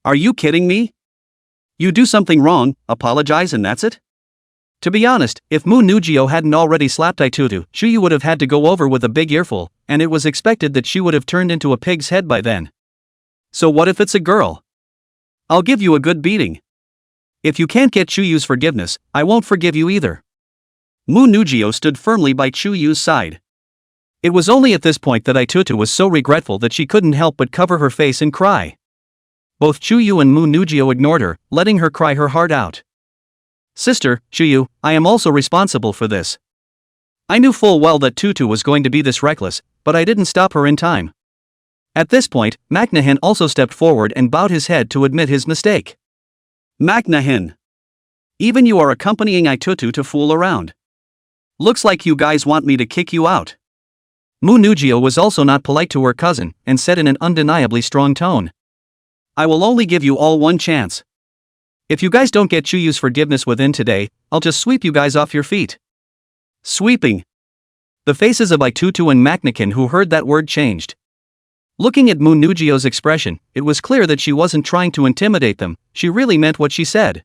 Are you kidding me? You do something wrong, apologize and that's it? To be honest, if Mu Nugio hadn't already slapped Tutu, Chuyu would have had to go over with a big earful, and it was expected that she would have turned into a pig's head by then. So what if it's a girl? I'll give you a good beating. If you can't get Chuyu's forgiveness, I won't forgive you either. Mu Nugio stood firmly by Chuyu's side. It was only at this point that Tutu was so regretful that she couldn't help but cover her face and cry. Both Chuyu and Mu Nugio ignored her, letting her cry her heart out. Sister, Chuyu, I am also responsible for this. I knew full well that Tutu was going to be this reckless, but I didn't stop her in time. At this point, Macnahan also stepped forward and bowed his head to admit his mistake. Macnahan. Even you are accompanying Tutu to fool around. Looks like you guys want me to kick you out. Mu Nugio was also not polite to her cousin, and said in an undeniably strong tone. I will only give you all one chance. If you guys don't get Chuyu's forgiveness within today, I'll just sweep you guys off your feet. Sweeping. The faces of Tutu and Macnahan who heard that word changed. Looking at Mu Nugio's expression, it was clear that she wasn't trying to intimidate them, she really meant what she said.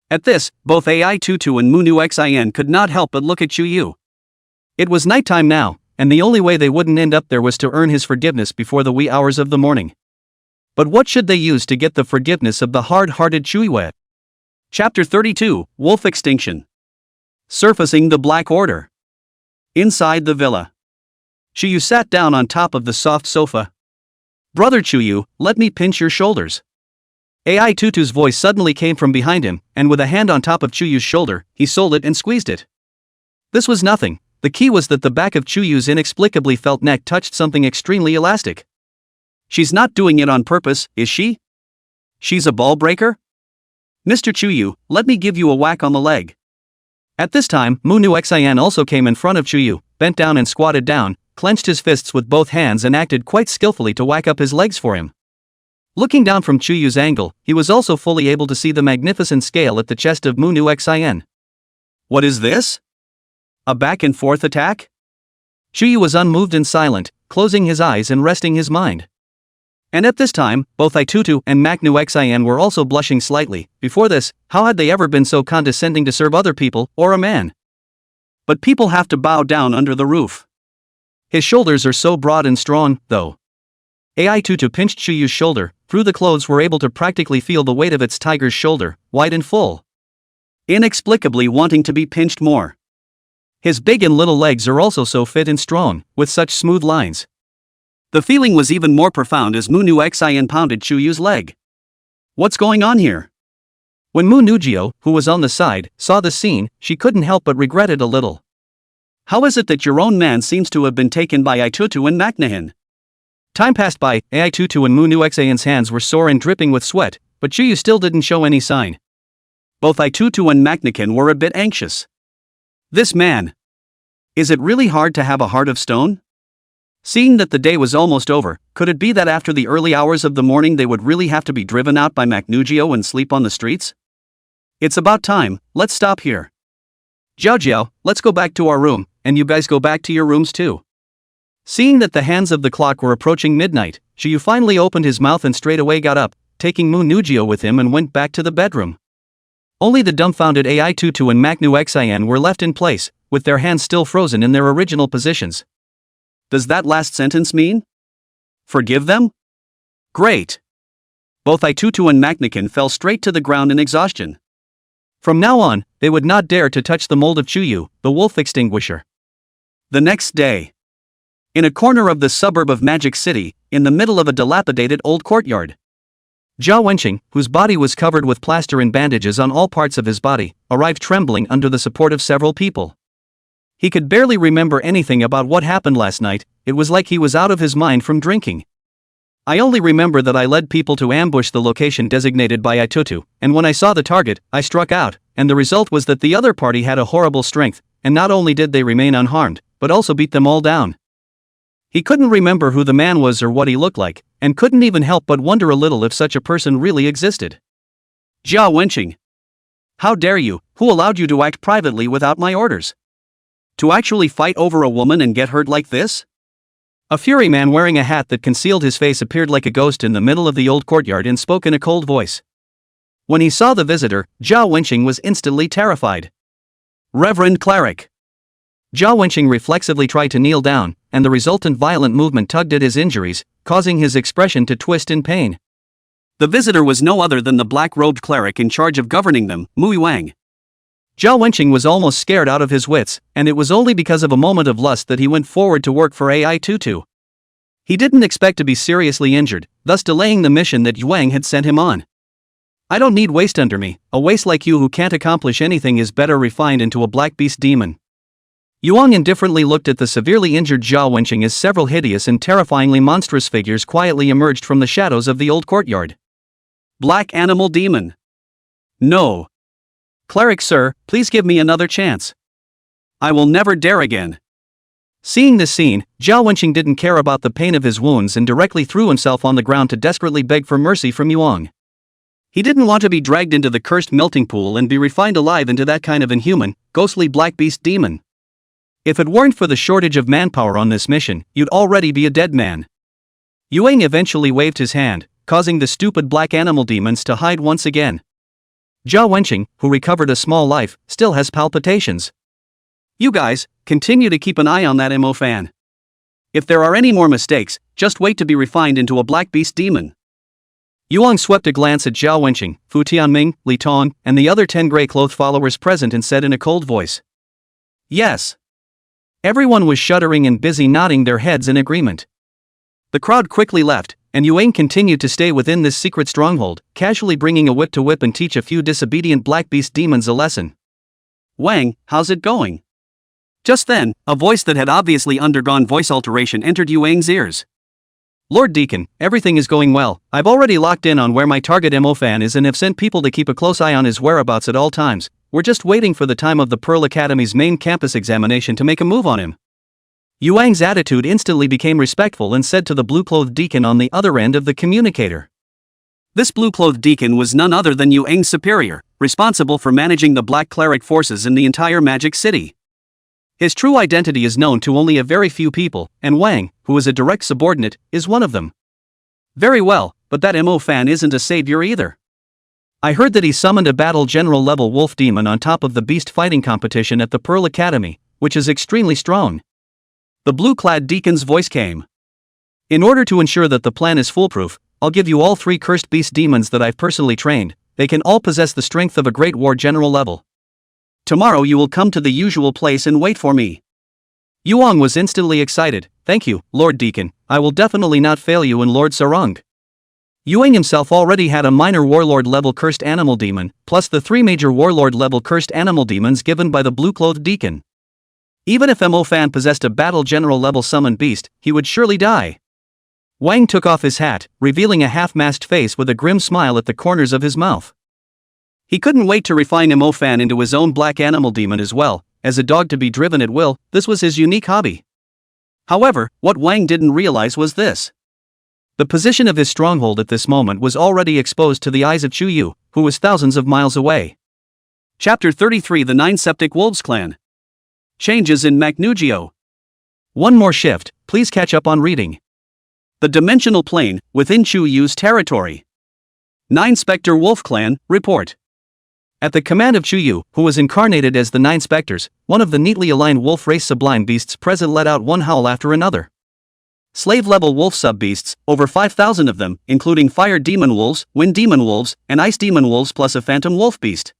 At this, both Tutu and Mu Xin could not help but look at Chuyu. It was nighttime now, and the only way they wouldn't end up there was to earn his forgiveness before the wee hours of the morning. But what should they use to get the forgiveness of the hard-hearted Chuyue? Chapter 32, Wolf Extinction. Surfacing the Black Order. Inside the villa. Chuyu sat down on top of the soft sofa. Brother Chuyu, let me pinch your shoulders. Tutu's voice suddenly came from behind him, and with a hand on top of Chuyu's shoulder, he sold it and squeezed it. This was nothing, the key was that the back of Chuyu's inexplicably felt neck touched something extremely elastic. She's not doing it on purpose, is she? She's a ball breaker? Mr. Chuyu, let me give you a whack on the leg. At this time, Mu Xin also came in front of Chuyu, bent down and squatted down, clenched his fists with both hands and acted quite skillfully to whack up his legs for him. Looking down from Chuyu's angle, he was also fully able to see the magnificent scale at the chest of Mu Xin. What is this? A back-and-forth attack? Chuyu was unmoved and silent, closing his eyes and resting his mind. And at this time, both Tutu and Xin were also blushing slightly. Before this, how had they ever been so condescending to serve other people, or a man? But people have to bow down under the roof. His shoulders are so broad and strong, though. Tutu pinched Chuyu's shoulder, through the clothes were able to practically feel the weight of its tiger's shoulder, wide and full. Inexplicably wanting to be pinched more. His big and little legs are also so fit and strong, with such smooth lines. The feeling was even more profound as Mu Xin pounded Chuyu's leg. What's going on here? When Mu Nugio, who was on the side, saw the scene, she couldn't help but regret it a little. How is it that your own man seems to have been taken by Tutu and Macnahan? Time passed by, Tutu and Mu Xion's hands were sore and dripping with sweat, but Chuyu still didn't show any sign. Both Tutu and Macnahan were a bit anxious. This man. Is it really hard to have a heart of stone? Seeing that the day was almost over, could it be that after the early hours of the morning they would really have to be driven out by Macnugio and sleep on the streets? It's about time, let's stop here. Zhao, let's go back to our room, and you guys go back to your rooms too. Seeing that the hands of the clock were approaching midnight, Zhao finally opened his mouth and straightaway got up, taking Mu Nugio with him and went back to the bedroom. Only the dumbfounded Tutu and Macnxian were left in place, with their hands still frozen in their original positions. Does that last sentence mean? Forgive them? Great. Both Tutu and Macnahan fell straight to the ground in exhaustion. From now on, they would not dare to touch the mold of Chuyu, the wolf extinguisher. The next day. In a corner of the suburb of Magic City, in the middle of a dilapidated old courtyard. Zhao Wenqing, whose body was covered with plaster and bandages on all parts of his body, arrived trembling under the support of several people. He could barely remember anything about what happened last night, it was like he was out of his mind from drinking. I only remember that I led people to ambush the location designated by Tutu, and when I saw the target, I struck out, and the result was that the other party had a horrible strength, and not only did they remain unharmed, but also beat them all down. He couldn't remember who the man was or what he looked like, and couldn't even help but wonder a little if such a person really existed. Zhao Wenqing. How dare you? Who allowed you to act privately without my orders? To actually fight over a woman and get hurt like this? A fury man wearing a hat that concealed his face appeared like a ghost in the middle of the old courtyard and spoke in a cold voice. When he saw the visitor, Zhao Wenqing was instantly terrified. Reverend Cleric. Zhao Wenqing reflexively tried to kneel down, and the resultant violent movement tugged at his injuries, causing his expression to twist in pain. The visitor was no other than the black-robed cleric in charge of governing them, Mui Wang. Zhao Wenqing was almost scared out of his wits, and it was only because of a moment of lust that he went forward to work for AI Tutu. He didn't expect to be seriously injured, thus delaying the mission that Yuang had sent him on. I don't need waste under me. A waste like you who can't accomplish anything is better refined into a black beast demon. Yuang indifferently looked at the severely injured Zhao Wenqing as several hideous and terrifyingly monstrous figures quietly emerged from the shadows of the old courtyard. Black animal demon. No. Cleric sir, please give me another chance. I will never dare again. Seeing this scene, Zhao Wenqing didn't care about the pain of his wounds and directly threw himself on the ground to desperately beg for mercy from Yuang. He didn't want to be dragged into the cursed melting pool and be refined alive into that kind of inhuman, ghostly black beast demon. If it weren't for the shortage of manpower on this mission, you'd already be a dead man. Yuang eventually waved his hand, causing the stupid black animal demons to hide once again. Zhao Wenqing, who recovered a small life, still has palpitations. You guys, continue to keep an eye on that MO fan. If there are any more mistakes, just wait to be refined into a black beast demon. Yuang swept a glance at Zhao Wenqing, Fu Tianming, Li Tong, and the other 10 gray-clothed followers present and said in a cold voice. Yes. Everyone was shuddering and busy nodding their heads in agreement. The crowd quickly left, and Yuang continued to stay within this secret stronghold, casually bringing a whip to whip and teach a few disobedient black beast demons a lesson. Wang, how's it going? Just then, a voice that had obviously undergone voice alteration entered Yuang's ears. Lord Deacon, everything is going well. I've already locked in on where my target MO fan is and have sent people to keep a close eye on his whereabouts at all times. We're just waiting for the time of the Pearl Academy's main campus examination to make a move on him. Yuang's attitude instantly became respectful and said to the blue-clothed deacon on the other end of the communicator. This blue-clothed deacon was none other than Yuang's superior, responsible for managing the black cleric forces in the entire Magic City. His true identity is known to only a very few people, and Wang, who is a direct subordinate, is one of them. Very well, but that MO fan isn't a savior either. I heard that he summoned a battle general level wolf demon on top of the beast fighting competition at the Pearl Academy, which is extremely strong. The blue-clad deacon's voice came. In order to ensure that the plan is foolproof, I'll give you all 3 cursed beast demons that I've personally trained. They can all possess the strength of a great war general level. Tomorrow you will come to the usual place and wait for me. Yuang was instantly excited. Thank you, Lord Deacon, I will definitely not fail you in Lord Sarung. Yuang himself already had a minor warlord-level cursed animal demon, plus the 3 major warlord-level cursed animal demons given by the blue-clothed deacon. Even if MO Fan possessed a battle general-level summoned beast, he would surely die. Wang took off his hat, revealing a half-masked face with a grim smile at the corners of his mouth. He couldn't wait to refine MO Fan into his own black animal demon as well. As a dog to be driven at will, this was his unique hobby. However, what Wang didn't realize was this. The position of his stronghold at this moment was already exposed to the eyes of Chu Yu, who was thousands of miles away. Chapter 33 The Nine Septic Wolves Clan. Changes in Macnugio. One more shift, please catch up on reading. The Dimensional Plane, within Chu Yu's territory. 9 Spectre Wolf Clan, report. At the command of Chu Yu, who was incarnated as the 9 Spectres, one of the neatly aligned wolf race sublime beasts present let out one howl after another. Slave-level wolf sub-beasts, over 5,000 of them, including fire demon wolves, wind demon wolves, and ice demon wolves plus a phantom wolf beast.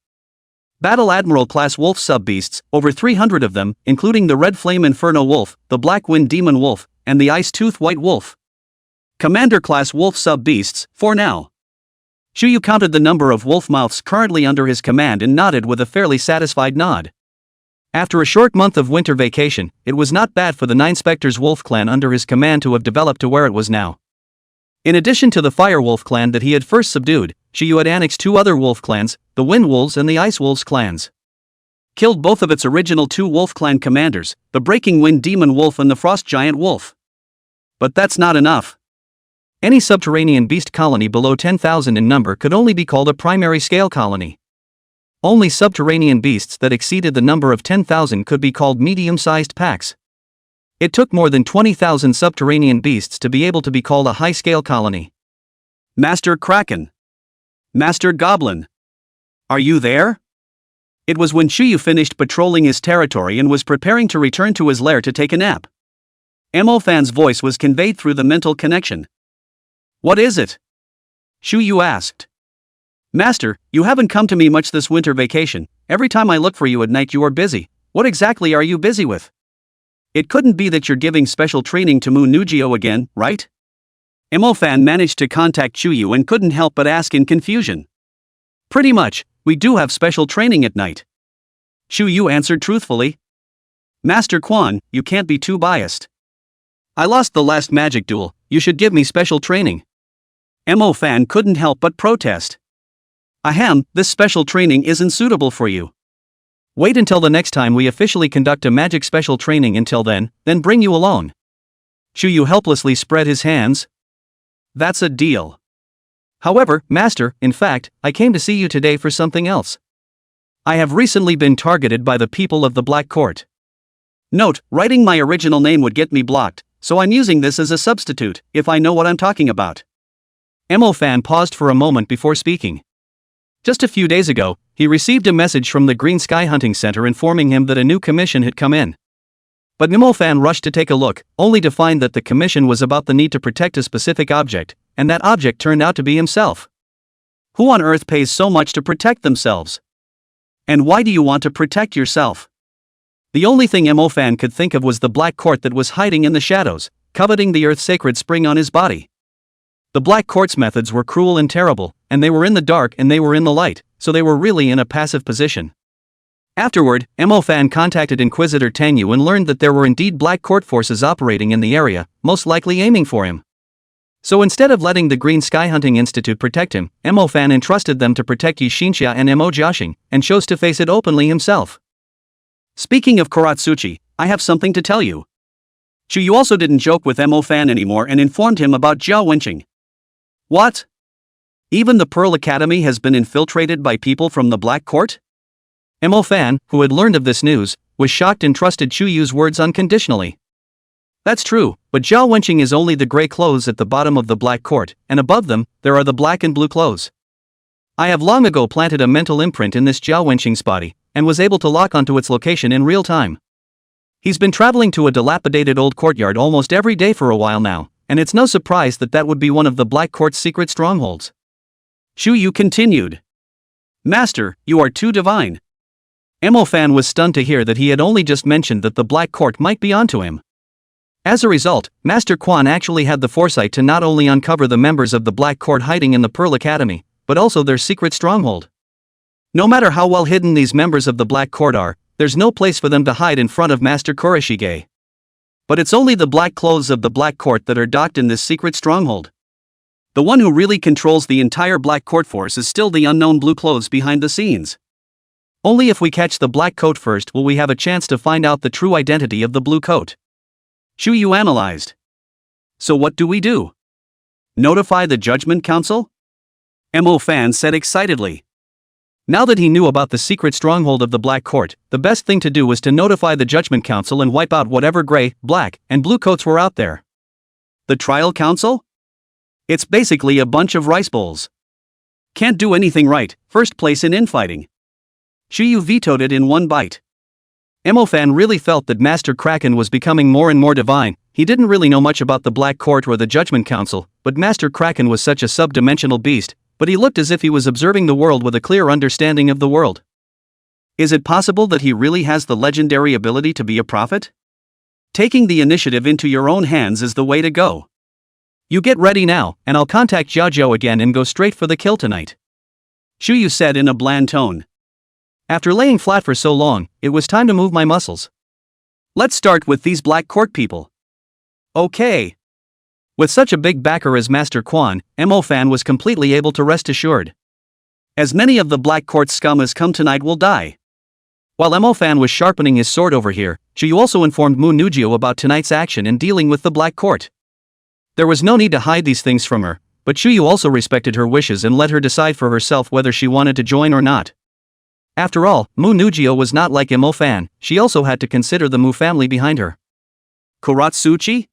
Battle Admiral-class wolf sub-beasts, over 300 of them, including the red flame inferno wolf, the black wind demon wolf, and the ice-tooth white wolf. Commander-class wolf sub-beasts, 4 now. Chu Yu counted the number of wolf mouths currently under his command and nodded with a fairly satisfied nod. After a short month of winter vacation, it was not bad for the 9 Spectres wolf clan under his command to have developed to where it was now. In addition to the Fire Wolf clan that he had first subdued, Chu Yu had annexed 2 other wolf clans, the Wind Wolves and the Ice Wolves clans. Killed both of its original 2 wolf clan commanders, the Breaking Wind Demon Wolf and the Frost Giant Wolf. But that's not enough. Any subterranean beast colony below 10,000 in number could only be called a primary scale colony. Only subterranean beasts that exceeded the number of 10,000 could be called medium-sized packs. It took more than 20,000 subterranean beasts to be able to be called a high-scale colony. Master Kraken. Master Goblin. Are you there? It was when Shuyu finished patrolling his territory and was preparing to return to his lair to take a nap. Fan's voice was conveyed through the mental connection. What is it? Shuyu asked. Master, you haven't come to me much this winter vacation. Every time I look for you at night you are busy. What exactly are you busy with? It couldn't be that you're giving special training to Mu Nugio again, right? Fan managed to contact Shuyu and couldn't help but ask in confusion. Pretty much, we do have special training at night. Shuyu answered truthfully. Master Quan, you can't be too biased. I lost the last magic duel, you should give me special training. Fan couldn't help but protest. Ahem, this special training isn't suitable for you. Wait until the next time we officially conduct a magic special training. Until then bring you along. Shuyu helplessly spread his hands. That's a deal. However, Master, in fact, I came to see you today for something else. I have recently been targeted by the people of the Black Court. Note, writing my original name would get me blocked, so I'm using this as a substitute, if I know what I'm talking about. Fan paused for a moment before speaking. Just a few days ago, he received a message from the Green Sky Hunting Center informing him that a new commission had come in. But Fan rushed to take a look, only to find that the commission was about the need to protect a specific object, and that object turned out to be himself. Who on earth pays so much to protect themselves? And why do you want to protect yourself? The only thing Fan could think of was the Black Court that was hiding in the shadows, coveting the Earth's sacred spring on his body. The Black Court's methods were cruel and terrible, and they were in the dark and they were in the light, so they were really in a passive position. Afterward, Fan contacted Inquisitor Tenyu and learned that there were indeed Black Court forces operating in the area, most likely aiming for him. So instead of letting the Green Sky Hunting Institute protect him, Fan entrusted them to protect Yishinxia and Jiaxing, and chose to face it openly himself. Speaking of Koratsuchi, I have something to tell you. Shuyu also didn't joke with Fan anymore and informed him about Zhao Wenqing. What? Even the Pearl Academy has been infiltrated by people from the Black Court? Fan, who had learned of this news, was shocked and trusted Shuyu's words unconditionally. That's true, but Zhao Wenqing is only the gray clothes at the bottom of the Black Court, and above them, there are the black and blue clothes. I have long ago planted a mental imprint in this Zhao Wenqing's body, and was able to lock onto its location in real time. He's been traveling to a dilapidated old courtyard almost every day for a while now, and it's no surprise that that would be one of the Black Court's secret strongholds. Shuyu continued. Master, you are too divine. Fan was stunned to hear that he had only just mentioned that the Black Court might be onto him. As a result, Master Quan actually had the foresight to not only uncover the members of the Black Court hiding in the Pearl Academy, but also their secret stronghold. No matter how well hidden these members of the Black Court are, there's no place for them to hide in front of Master Kurashige. But it's only the black clothes of the Black Court that are docked in this secret stronghold. The one who really controls the entire Black Court force is still the unknown blue clothes behind the scenes. Only if we catch the black coat first will we have a chance to find out the true identity of the blue coat. Shuyu analyzed. So what do we do? Notify the Judgment Council? Fan said excitedly. Now that he knew about the secret stronghold of the Black Court, the best thing to do was to notify the Judgment Council and wipe out whatever gray, black, and blue coats were out there. The Trial Council? It's basically a bunch of rice bowls. Can't do anything right, first place in infighting. Shuyu vetoed it in one bite. Fan really felt that Master Kraken was becoming more and more divine. He didn't really know much about the Black Court or the Judgment Council, but Master Kraken was such a sub-dimensional beast, but he looked as if he was observing the world with a clear understanding of the world. Is it possible that he really has the legendary ability to be a prophet? Taking the initiative into your own hands is the way to go. You get ready now, and I'll contact Zhao again and go straight for the kill tonight. Shuyu said in a bland tone. After laying flat for so long, it was time to move my muscles. Let's start with these Black Court people. Okay. With such a big backer as Master Quan, Fan was completely able to rest assured. As many of the Black Court scum as come tonight will die. While Fan was sharpening his sword over here, Shuyu also informed Mu Nugio about tonight's action in dealing with the Black Court. There was no need to hide these things from her, but Shuyu also respected her wishes and let her decide for herself whether she wanted to join or not. After all, Mu Nugio was not like Imo fan, she also had to consider the Mu family behind her. Kuratsuchi?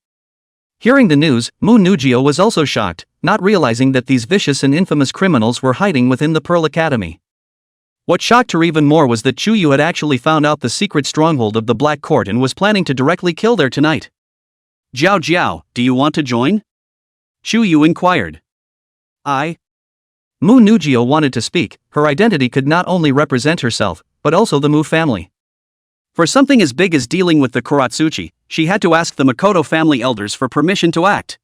Hearing the news, Mu Nugio was also shocked, not realizing that these vicious and infamous criminals were hiding within the Pearl Academy. What shocked her even more was that Chuyu had actually found out the secret stronghold of the Black Court and was planning to directly kill there tonight. Zhao, do you want to join? Chuyu inquired. Mu Nugio wanted to speak. Her identity could not only represent herself, but also the Mu family. For something as big as dealing with the Kuratsuchi, she had to ask the Makoto family elders for permission to act.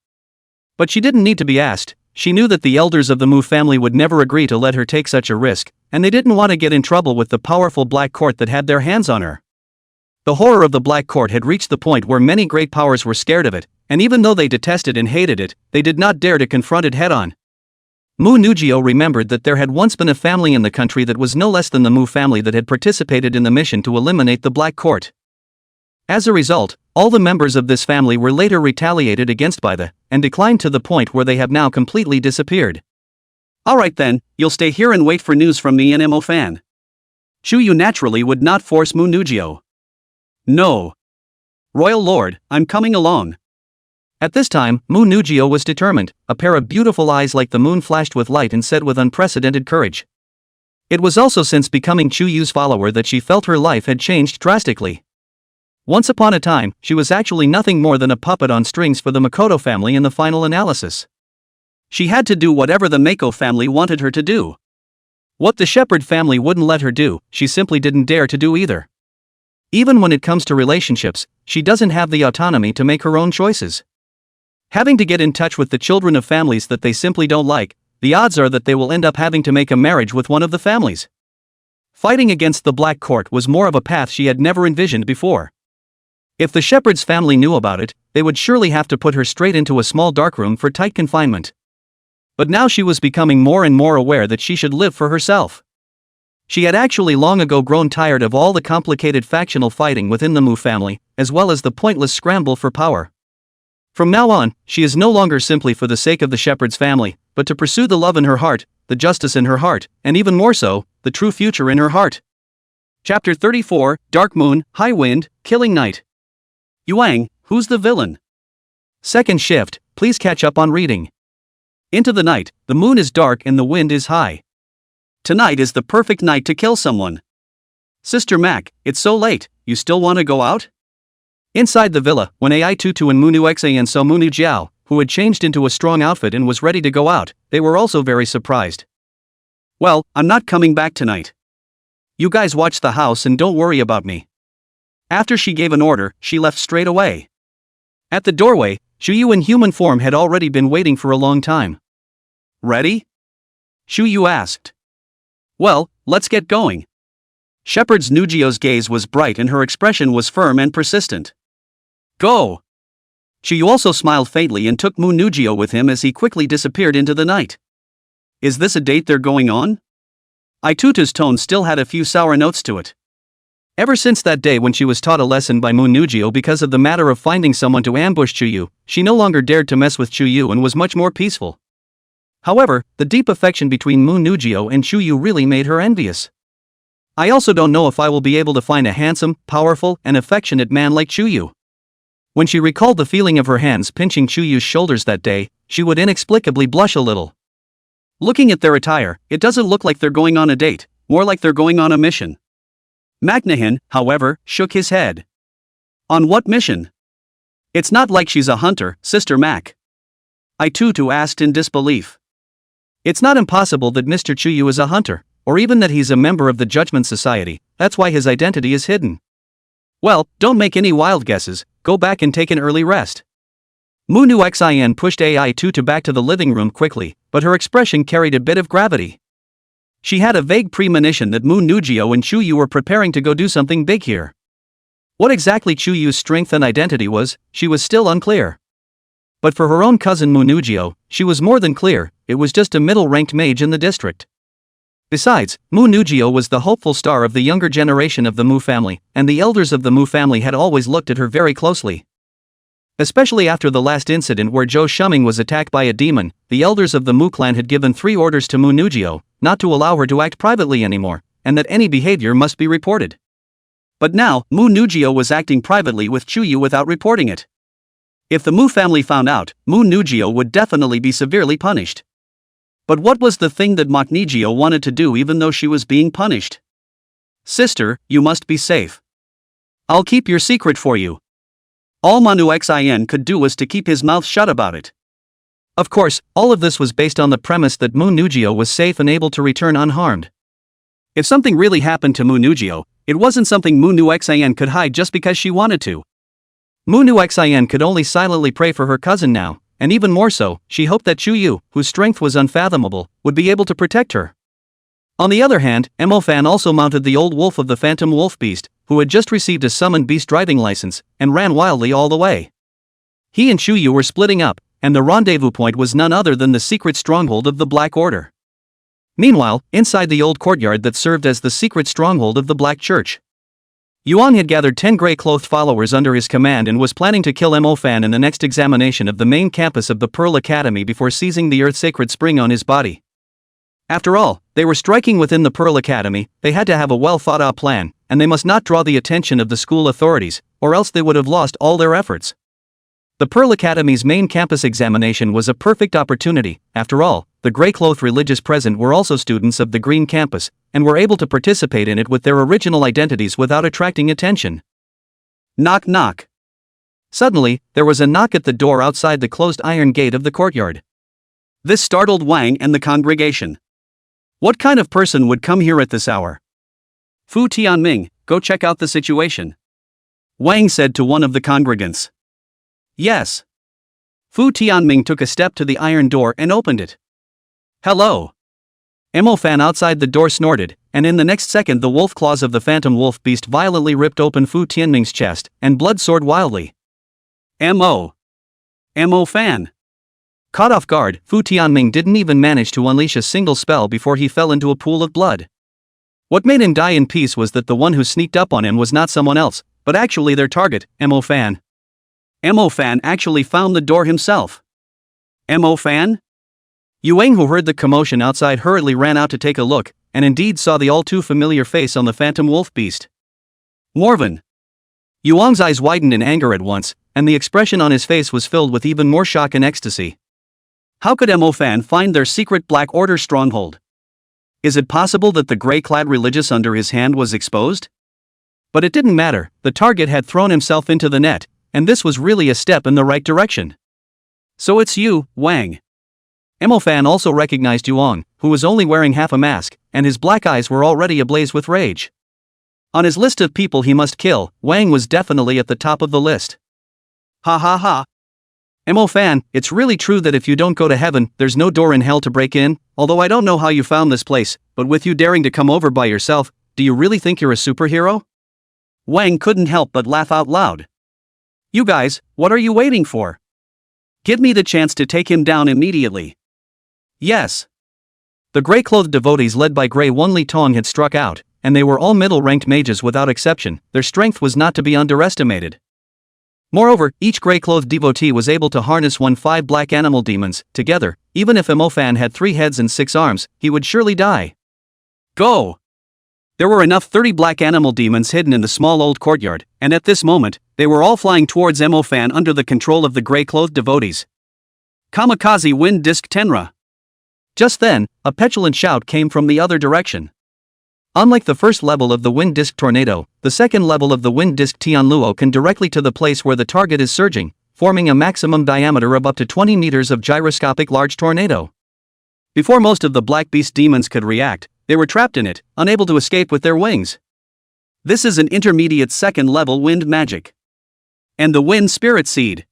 But she didn't need to be asked. She knew that the elders of the Mu family would never agree to let her take such a risk, and they didn't want to get in trouble with the powerful Black Court that had their hands on her. The horror of the Black Court had reached the point where many great powers were scared of it, and even though they detested and hated it, they did not dare to confront it head-on. Mu Nugio remembered that there had once been a family in the country that was no less than the Mu family that had participated in the mission to eliminate the Black Court. As a result, all the members of this family were later retaliated against by and declined to the point where they have now completely disappeared. Alright then, you'll stay here and wait for news from me and Imo fan. Chuyu naturally would not force Mu Nugio. No. Royal Lord, I'm coming along. At this time, Mu Nugio was determined. A pair of beautiful eyes like the moon flashed with light and said with unprecedented courage. It was also since becoming Chuyu's follower that she felt her life had changed drastically. Once upon a time, she was actually nothing more than a puppet on strings for the Makoto family in the final analysis. She had to do whatever the Mako family wanted her to do. What the Shepherd family wouldn't let her do, she simply didn't dare to do either. Even when it comes to relationships, she doesn't have the autonomy to make her own choices. Having to get in touch with the children of families that they simply don't like, the odds are that they will end up having to make a marriage with one of the families. Fighting against the Black Court was more of a path she had never envisioned before. If the Shepherd's family knew about it, they would surely have to put her straight into a small darkroom for tight confinement. But now she was becoming more and more aware that she should live for herself. She had actually long ago grown tired of all the complicated factional fighting within the Mu family, as well as the pointless scramble for power. From now on, she is no longer simply for the sake of the Shepherd's family, but to pursue the love in her heart, the justice in her heart, and even more so, the true future in her heart. Chapter 34, Dark Moon, High Wind, Killing Night. Yuang, who's the villain? Second shift, please catch up on reading. Into the night, the moon is dark and the wind is high. Tonight is the perfect night to kill someone. Sister Mac, it's so late, you still want to go out? Inside the villa, when Ai Tutu and Munu Xan saw Munu Zhao, who had changed into a strong outfit and was ready to go out, they were also very surprised. Well, I'm not coming back tonight. You guys watch the house and don't worry about me. After she gave an order, she left straight away. At the doorway, Shuyu in human form had already been waiting for a long time. Ready? Shuyu asked. Well, let's get going. Shepherd's Nugio's gaze was bright and her expression was firm and persistent. Go! Shuyu also smiled faintly and took Mu Nugio with him as he quickly disappeared into the night. Is this a date they're going on? Aitutu's tone still had a few sour notes to it. Ever since that day when she was taught a lesson by Mu Nugio because of the matter of finding someone to ambush Chuyu, she no longer dared to mess with Chuyu and was much more peaceful. However, the deep affection between Mu Nugio and Chuyu really made her envious. I also don't know if I will be able to find a handsome, powerful, and affectionate man like Chuyu. When she recalled the feeling of her hands pinching Chuyu's shoulders that day, she would inexplicably blush a little. Looking at their attire, it doesn't look like they're going on a date, more like they're going on a mission. Magnahin, however, shook his head. On what mission? It's not like she's a hunter, Sister Mac. Aitutu asked in disbelief. It's not impossible that Mr. Chuyu is a hunter, or even that he's a member of the Judgment Society, that's why his identity is hidden. Well, don't make any wild guesses, go back and take an early rest. Munu Xin pushed Aitutu back to the living room quickly, but her expression carried a bit of gravity. She had a vague premonition that Mu Nugio and Chuyu were preparing to go do something big here. What exactly Chuyu's strength and identity was, she was still unclear. But for her own cousin Mu Nugio, she was more than clear, it was just a middle-ranked mage in the district. Besides, Mu Nugio was the hopeful star of the younger generation of the Mu family, and the elders of the Mu family had always looked at her very closely. Especially after the last incident where Zhou Shuming was attacked by a demon, the elders of the Mu clan had given 3 orders to Mu Nugio, not to allow her to act privately anymore, and that any behavior must be reported. But now, Mu Nugio was acting privately with Chuyu without reporting it. If the Mu family found out, Mu Nugio would definitely be severely punished. But what was the thing that Mok Nugio wanted to do even though she was being punished? Sister, you must be safe. I'll keep your secret for you. All manhwa could do was to keep his mouth shut about it. Of course, all of this was based on the premise that Mu Nugio was safe and able to return unharmed. If something really happened to Mu Nugio, it wasn't something Mu Nuxian could hide just because she wanted to. Mu Nuxian could only silently pray for her cousin now, and even more so, she hoped that Chuyu, whose strength was unfathomable, would be able to protect her. On the other hand, Fan also mounted the old wolf of the phantom wolf beast, who had just received a summoned beast driving license, and ran wildly all the way. He and Chuyu were splitting up, and the rendezvous point was none other than the secret stronghold of the Black Order. Meanwhile, inside the old courtyard that served as the secret stronghold of the Black Church, Yuan had gathered 10 gray-clothed followers under his command and was planning to kill Fan in the next examination of the main campus of the Pearl Academy before seizing the Earth-Sacred Spring on his body. After all, they were striking within the Pearl Academy, they had to have a well-thought-out plan, and they must not draw the attention of the school authorities, or else they would have lost all their efforts. The Pearl Academy's main campus examination was a perfect opportunity. After all, the gray-clothed religious present were also students of the Green Campus, and were able to participate in it with their original identities without attracting attention. Knock knock. Suddenly, there was a knock at the door outside the closed iron gate of the courtyard. This startled Wang and the congregation. What kind of person would come here at this hour? Fu Tianming, go check out the situation, Wang said to one of the congregants. Yes. Fu Tianming took a step to the iron door and opened it. Hello. Fan outside the door snorted, and in the next second the wolf claws of the phantom wolf beast violently ripped open Fu Tianming's chest, and blood soared wildly. Fan. Caught off guard, Fu Tianming didn't even manage to unleash a single spell before he fell into a pool of blood. What made him die in peace was that the one who sneaked up on him was not someone else, but actually their target, Fan. Fan actually found the door himself. Fan? Yuang, who heard the commotion outside, hurriedly ran out to take a look, and indeed saw the all-too-familiar face on the phantom wolf beast. Morven. Yuang's eyes widened in anger at once, and the expression on his face was filled with even more shock and ecstasy. How could Fan find their secret Black Order stronghold? Is it possible that the gray-clad religious under his hand was exposed? But it didn't matter, the target had thrown himself into the net, and this was really a step in the right direction. So it's you, Wang. Fan also recognized Yuan, who was only wearing half a mask, and his black eyes were already ablaze with rage. On his list of people he must kill, Wang was definitely at the top of the list. Ha ha ha. Fan, it's really true that if you don't go to heaven, there's no door in hell to break in, although I don't know how you found this place, but with you daring to come over by yourself, do you really think you're a superhero? Wang couldn't help but laugh out loud. You guys, what are you waiting for? Give me the chance to take him down immediately. Yes. The gray-clothed devotees led by Grey One Li Tong had struck out, and they were all middle-ranked mages without exception. Their strength was not to be underestimated. Moreover, each gray-clothed devotee was able to harness 5 black animal demons. Together, even if Fan had 3 heads and 6 arms, he would surely die. Go! There were enough 30 black animal demons hidden in the small old courtyard, and at this moment, they were all flying towards Fan under the control of the gray-clothed devotees. Kamikaze Wind Disc Tenra. Just then, a petulant shout came from the other direction. Unlike the first level of the Wind Disc Tornado, the second level of the Wind Disc Tianluo can directly to the place where the target is surging, forming a maximum diameter of up to 20 meters of gyroscopic large tornado. Before most of the Black Beast demons could react, they were trapped in it, unable to escape with their wings. This is an intermediate second-level wind magic. And the Wind Spirit Seed.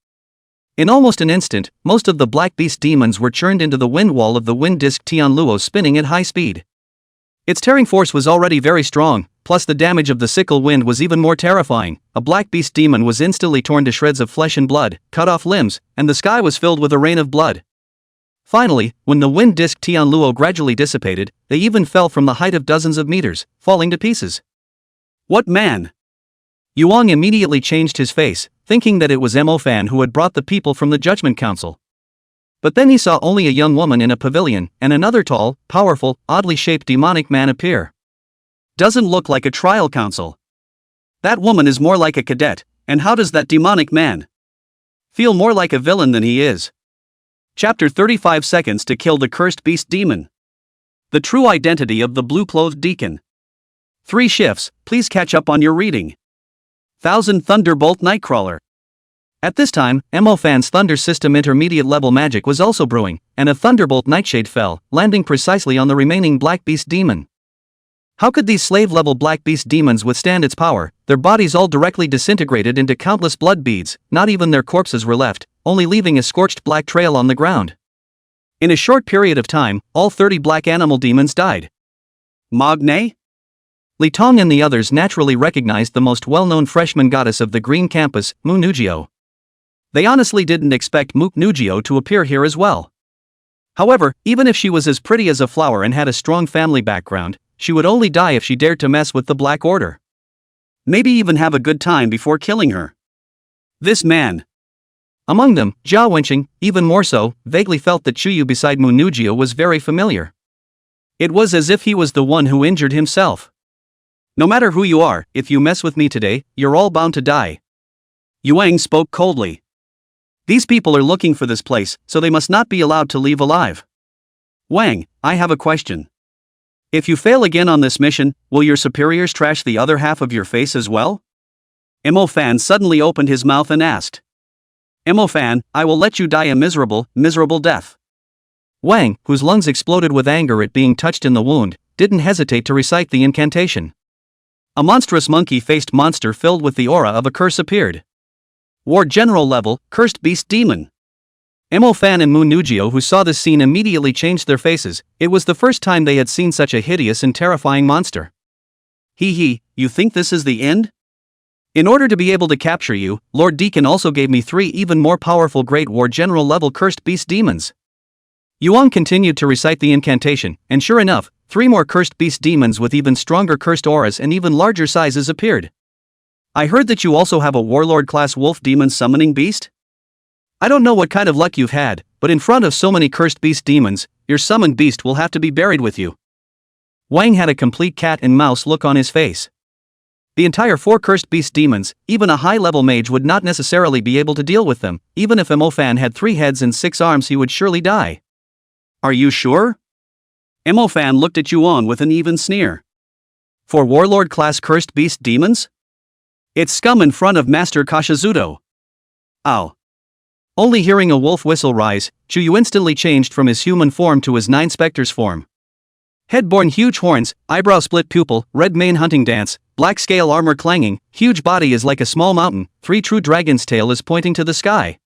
In almost an instant, most of the Black Beast demons were churned into the wind wall of the Wind Disc Tianluo spinning at high speed. Its tearing force was already very strong, plus the damage of the sickle wind was even more terrifying. A Black Beast demon was instantly torn to shreds of flesh and blood, cut off limbs, and the sky was filled with a rain of blood. Finally, when the Wind Disc Tianluo gradually dissipated, they even fell from the height of dozens of meters, falling to pieces. What man? Yuang immediately changed his face, thinking that it was Fan who had brought the people from the Judgment Council. But then he saw only a young woman in a pavilion, and another tall, powerful, oddly shaped demonic man appear. Doesn't look like a trial counsel. That woman is more like a cadet, and how does that demonic man feel more like a villain than he is? Chapter 35 Seconds to Kill the Cursed Beast Demon. The True Identity of the Blue-Clothed Deacon. 3 shifts, please catch up on your reading. 1000 Thunderbolt Nightcrawler. At this time, Fan's Thunder System intermediate level magic was also brewing, and a Thunderbolt Nightshade fell, landing precisely on the remaining Black Beast Demon. How could these slave-level Black Beast demons withstand its power? Their bodies all directly disintegrated into countless blood beads, not even their corpses were left, only leaving a scorched black trail on the ground. In a short period of time, all 30 black animal demons died. Magne? Li Tong and the others naturally recognized the most well-known freshman goddess of the Green Campus, Mu Nugio. They honestly didn't expect Mu Nugio to appear here as well. However, even if she was as pretty as a flower and had a strong family background, she would only die if she dared to mess with the Black Order. Maybe even have a good time before killing her. This man. Among them, Zhao Wenqing, even more so, vaguely felt that Chuyu beside Mu Nugio was very familiar. It was as if he was the one who injured himself. No matter who you are, if you mess with me today, you're all bound to die. Yuang spoke coldly. These people are looking for this place, so they must not be allowed to leave alive. Wang, I have a question. If you fail again on this mission, will your superiors trash the other half of your face as well? Fan suddenly opened his mouth and asked. Fan, I will let you die a miserable, miserable death. Wang, whose lungs exploded with anger at being touched in the wound, didn't hesitate to recite the incantation. A monstrous monkey-faced monster filled with the aura of a curse appeared. War General level, Cursed Beast Demon. Fan and Mu Nugio, who saw this scene, immediately changed their faces. It was the first time they had seen such a hideous and terrifying monster. Hee, you think this is the end? In order to be able to capture you, Lord Deacon also gave me 3 even more powerful Great War General level Cursed Beast Demons. Yuang continued to recite the incantation, and sure enough, 3 more Cursed Beast Demons with even stronger cursed auras and even larger sizes appeared. I heard that you also have a Warlord-class Wolf Demon Summoning Beast? I don't know what kind of luck you've had, but in front of so many Cursed Beast Demons, your summoned beast will have to be buried with you. Wang had a complete cat and mouse look on his face. The entire 4 Cursed Beast Demons, even a high-level mage would not necessarily be able to deal with them. Even if Fan had 3 heads and 6 arms, he would surely die. Are you sure? Fan looked at Yuan with an even sneer. For Warlord-class Cursed Beast Demons? It's scum in front of Master Kashizudo. Ow. Only hearing a wolf whistle rise, Chuyu instantly changed from his human form to his 9 specters form. Head-borne huge horns, eyebrow-split pupil, red mane hunting dance, black scale armor clanging, huge body is like a small mountain, 3 true dragon's tail is pointing to the sky.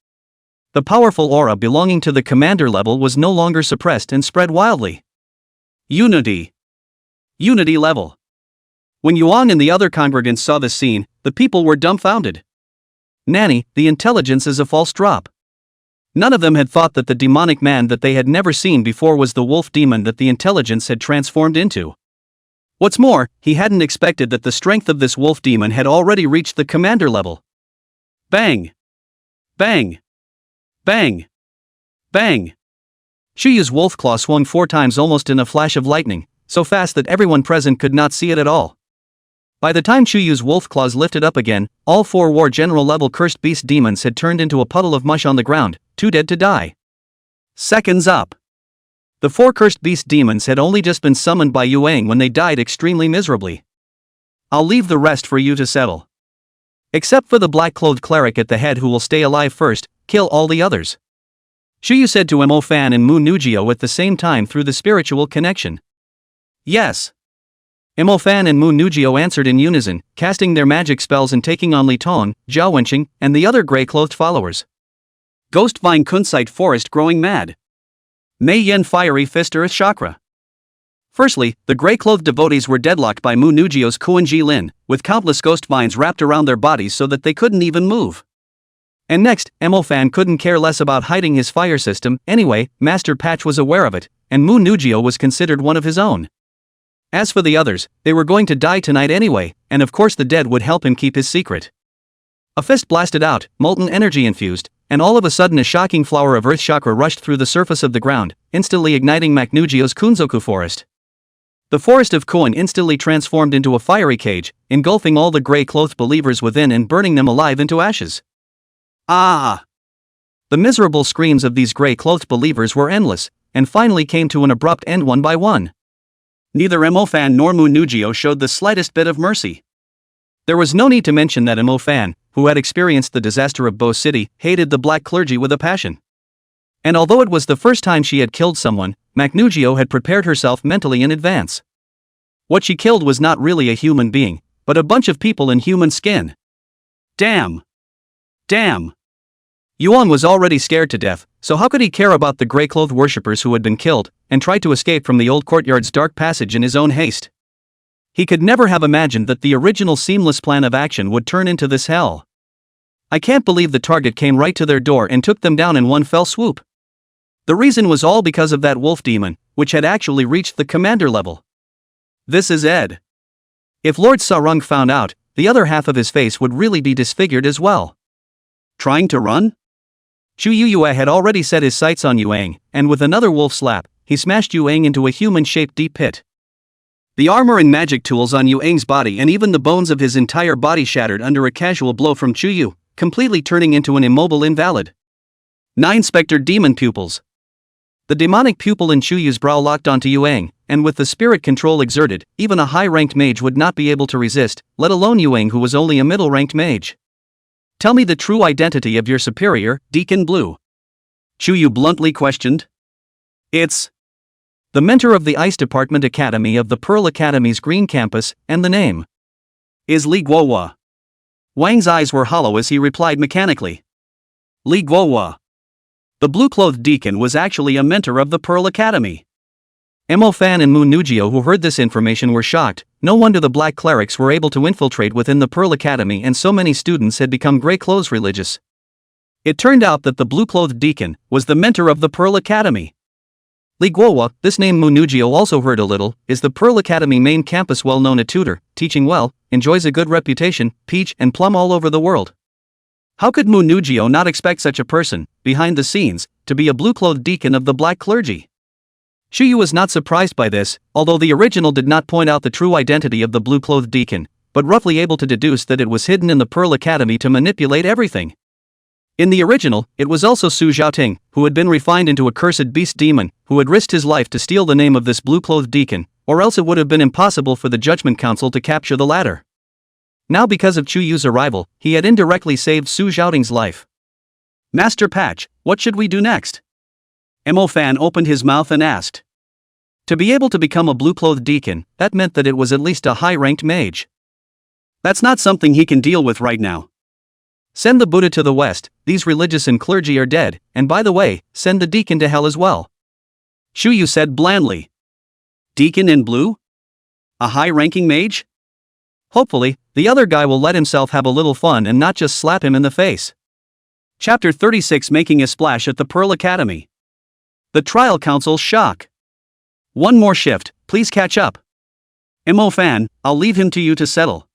The powerful aura belonging to the commander level was no longer suppressed and spread wildly. Unity. Unity level. When Yuan and the other congregants saw this scene, the people were dumbfounded. Nanny, the intelligence is a false drop. None of them had thought that the demonic man that they had never seen before was the wolf demon that the intelligence had transformed into. What's more, he hadn't expected that the strength of this wolf demon had already reached the commander level. Bang! Bang! Bang! Bang! Chuyu's wolf claw swung 4 times almost in a flash of lightning, so fast that everyone present could not see it at all. By the time Chuyu's wolf claws lifted up again, all 4 War General level Cursed Beast Demons had turned into a puddle of mush on the ground, too dead to die. Seconds up. The 4 Cursed Beast Demons had only just been summoned by Yuang when they died extremely miserably. I'll leave the rest for you to settle. Except for the black-clothed cleric at the head who will stay alive first, kill all the others. Chuyu said to Fan and Mu Nugio at the same time through the spiritual connection. Yes. Fan and Mu Nugio answered in unison, casting their magic spells and taking on Li Tong, Zhao Wenqing, and the other grey-clothed followers. Ghost Vine Kunsight Forest growing mad. Mei Yen Fiery Fist Earth Chakra. Firstly, the grey-clothed devotees were deadlocked by Mu Nugio's Kuan-Ji Lin, with countless ghost vines wrapped around their bodies so that they couldn't even move. And next, Fan couldn't care less about hiding his fire system. Anyway, Master Patch was aware of it, and Mu Nugio was considered one of his own. As for the others, they were going to die tonight anyway, and of course the dead would help him keep his secret. A fist blasted out, molten energy infused, and all of a sudden a shocking flower of earth chakra rushed through the surface of the ground, instantly igniting Nugio's Kunzoku forest. The forest of Koan instantly transformed into a fiery cage, engulfing all the grey-clothed believers within and burning them alive into ashes. Ah! The miserable screams of these grey-clothed believers were endless, and finally came to an abrupt end one by one. Neither Mo-fan nor Mu-Nugio showed the slightest bit of mercy. There was no need to mention that Mo-fan, who had experienced the disaster of Bo City, hated the black clergy with a passion. And although it was the first time she had killed someone, Nugio had prepared herself mentally in advance. What she killed was not really a human being, but a bunch of people in human skin. Damn! Damn! Yuan was already scared to death, so how could he care about the grey-clothed worshippers who had been killed, and tried to escape from the old courtyard's dark passage in his own haste? He could never have imagined that the original seamless plan of action would turn into this hell. I can't believe the target came right to their door and took them down in one fell swoop. The reason was all because of that wolf demon, which had actually reached the commander level. This is Ed. If Lord Sarung found out, the other half of his face would really be disfigured as well. Trying to run? Chu Yue had already set his sights on Yuang, and with another wolf slap, he smashed Yuang into a human-shaped deep pit. The armor and magic tools on Yuang's body and even the bones of his entire body shattered under a casual blow from Chu Yu, completely turning into an immobile invalid. 9 spectered demon pupils. The demonic pupil in Chu Yu's brow locked onto Yuang, and with the spirit control exerted, even a high-ranked mage would not be able to resist, let alone Yuang who was only a middle-ranked mage. Tell me the true identity of your superior, Deacon Blue. Chu Yu bluntly questioned. It's the mentor of the Ice Department Academy of the Pearl Academy's Green Campus, and the name is Li Guohua. Wang's eyes were hollow as he replied mechanically. Li Guohua. The blue-clothed deacon was actually a mentor of the Pearl Academy. Mo-fan and Mu-Nugio, who heard this information, were shocked. No wonder the black clerics were able to infiltrate within the Pearl Academy and so many students had become grey-clothes religious. It turned out that the blue-clothed deacon was the mentor of the Pearl Academy. Li Guohua, this name Mu-Nugio also heard a little, is the Pearl Academy main campus, well-known a tutor, teaching well, enjoys a good reputation, peach and plum all over the world. How could Mu-Nugio not expect such a person, behind the scenes, to be a blue-clothed deacon of the black clergy? Chu Yu was not surprised by this, although the original did not point out the true identity of the blue-clothed deacon, but roughly able to deduce that it was hidden in the Pearl Academy to manipulate everything. In the original, it was also Su Zhaoting, who had been refined into a cursed beast demon, who had risked his life to steal the name of this blue-clothed deacon, or else it would have been impossible for the Judgment Council to capture the latter. Now because of Chu Yu's arrival, he had indirectly saved Su Zhaoting's life. Master Patch, what should we do next? Mo-fan opened his mouth and asked. To be able to become a blue-clothed deacon, that meant that it was at least a high-ranked mage. That's not something he can deal with right now. Send the Buddha to the west, these religious and clergy are dead, and by the way, send the deacon to hell as well. Chu Yu said blandly. Deacon in blue? A high-ranking mage? Hopefully, the other guy will let himself have a little fun and not just slap him in the face. Chapter 36, Making a Splash at the Pearl Academy. The Trial Council's shock. One more shift, please catch up. Mo-fan, I'll leave him to you to settle.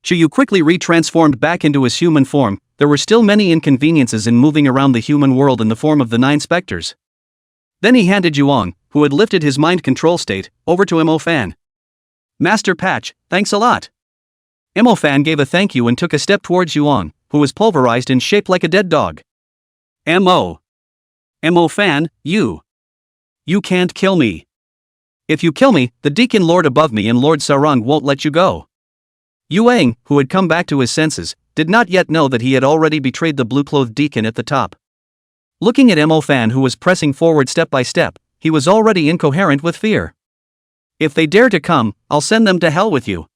Chu Yu quickly retransformed back into his human form. There were still many inconveniences in moving around the human world in the form of the 9 specters. Then he handed Yuang, who had lifted his mind control state, over to Mo-fan. Master Patch, thanks a lot. Mo-fan gave a thank you and took a step towards Yuang, who was pulverized and shaped like a dead dog. Mo-fan, you can't kill me. If you kill me, the Deacon Lord above me and Lord Sarung won't let you go. Yuang, who had come back to his senses, did not yet know that he had already betrayed the blue-clothed deacon at the top. Looking at Mo-fan, who was pressing forward step by step, he was already incoherent with fear. If they dare to come, I'll send them to hell with you.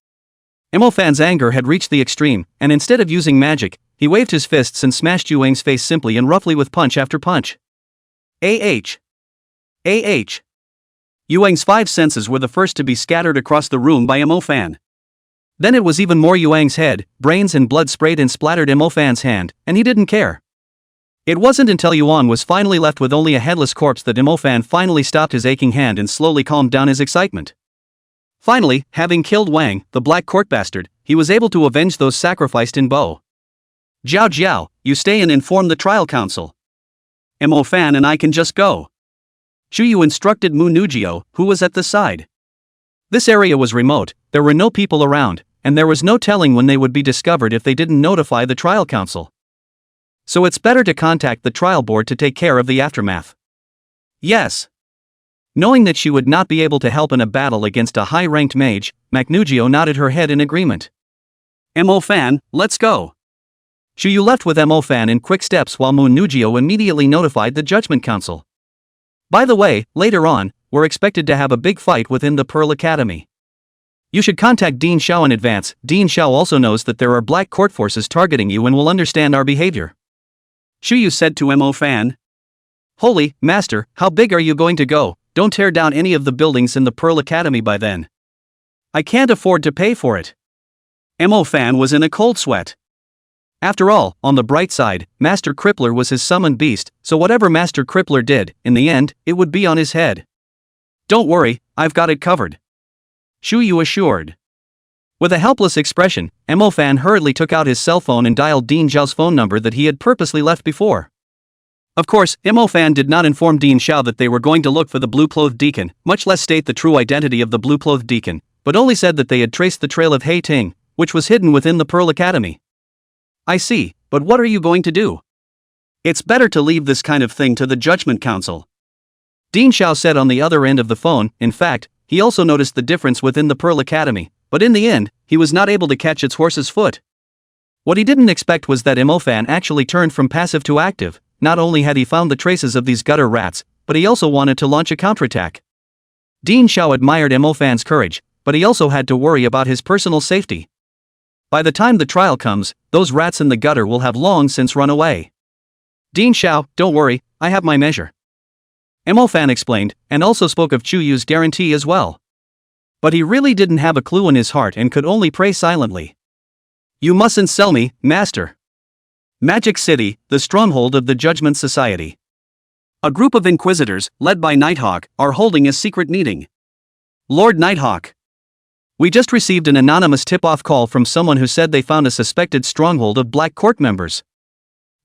Mo-fan's anger had reached the extreme, and instead of using magic, he waved his fists and smashed Yuang's face simply and roughly with punch after punch. Yuang's 5 senses were the first to be scattered across the room by Mo-fan. Then it was even more. Yuang's head, brains and blood sprayed and splattered Mo-fan's hand, and he didn't care. It wasn't until Yuan was finally left with only a headless corpse that Mo-fan finally stopped his aching hand and slowly calmed down his excitement. Finally, having killed Wang, the black court bastard, he was able to avenge those sacrificed in Bo. Zhao, you stay and inform the trial council. Mo-fan and I can just go. Chu Yu instructed Mu-Nugio, who was at the side. This area was remote, there were no people around, and there was no telling when they would be discovered if they didn't notify the trial council. So it's better to contact the trial board to take care of the aftermath. Yes. Knowing that she would not be able to help in a battle against a high-ranked mage, Manhwa nodded her head in agreement. Mo-fan, let's go. Shuyu left with Mo-fan in quick steps while Manhwa immediately notified the Judgment Council. By the way, later on, we're expected to have a big fight within the Pearl Academy. You should contact Dean Zhao in advance. Dean Zhao also knows that there are black court forces targeting you and will understand our behavior. Shuyu said to Mo-fan. Holy, Master, how big are you going to go? Don't tear down any of the buildings in the Pearl Academy by then. I can't afford to pay for it. Mo-fan was in a cold sweat. After all, on the bright side, Master Crippler was his summoned beast, so whatever Master Crippler did, in the end, it would be on his head. Don't worry, I've got it covered. Shuyu assured. With a helpless expression, Mo-fan hurriedly took out his cell phone and dialed Dean Zhao's phone number that he had purposely left before. Of course, Mo-fan did not inform Dean Zhao that they were going to look for the blue-clothed deacon, much less state the true identity of the blue-clothed deacon, but only said that they had traced the trail of Hei Ting, which was hidden within the Pearl Academy. I see, but what are you going to do? It's better to leave this kind of thing to the Judgment Council. Dean Zhao said on the other end of the phone. In fact, he also noticed the difference within the Pearl Academy, but in the end, he was not able to catch its horse's foot. What he didn't expect was that Mo-fan actually turned from passive to active. Not only had he found the traces of these gutter rats, but he also wanted to launch a counterattack. Dean Zhao admired Mo-fan's courage, but he also had to worry about his personal safety. By the time the trial comes, those rats in the gutter will have long since run away. Dean Zhao, don't worry, I have my measure. Mo-fan explained, and also spoke of Chuyu's guarantee as well. But he really didn't have a clue in his heart and could only pray silently. You mustn't sell me, Master. Magic City, the stronghold of the Judgment Society. A group of inquisitors, led by Nighthawk, are holding a secret meeting. Lord Nighthawk. We just received an anonymous tip-off call from someone who said they found a suspected stronghold of Black Court members.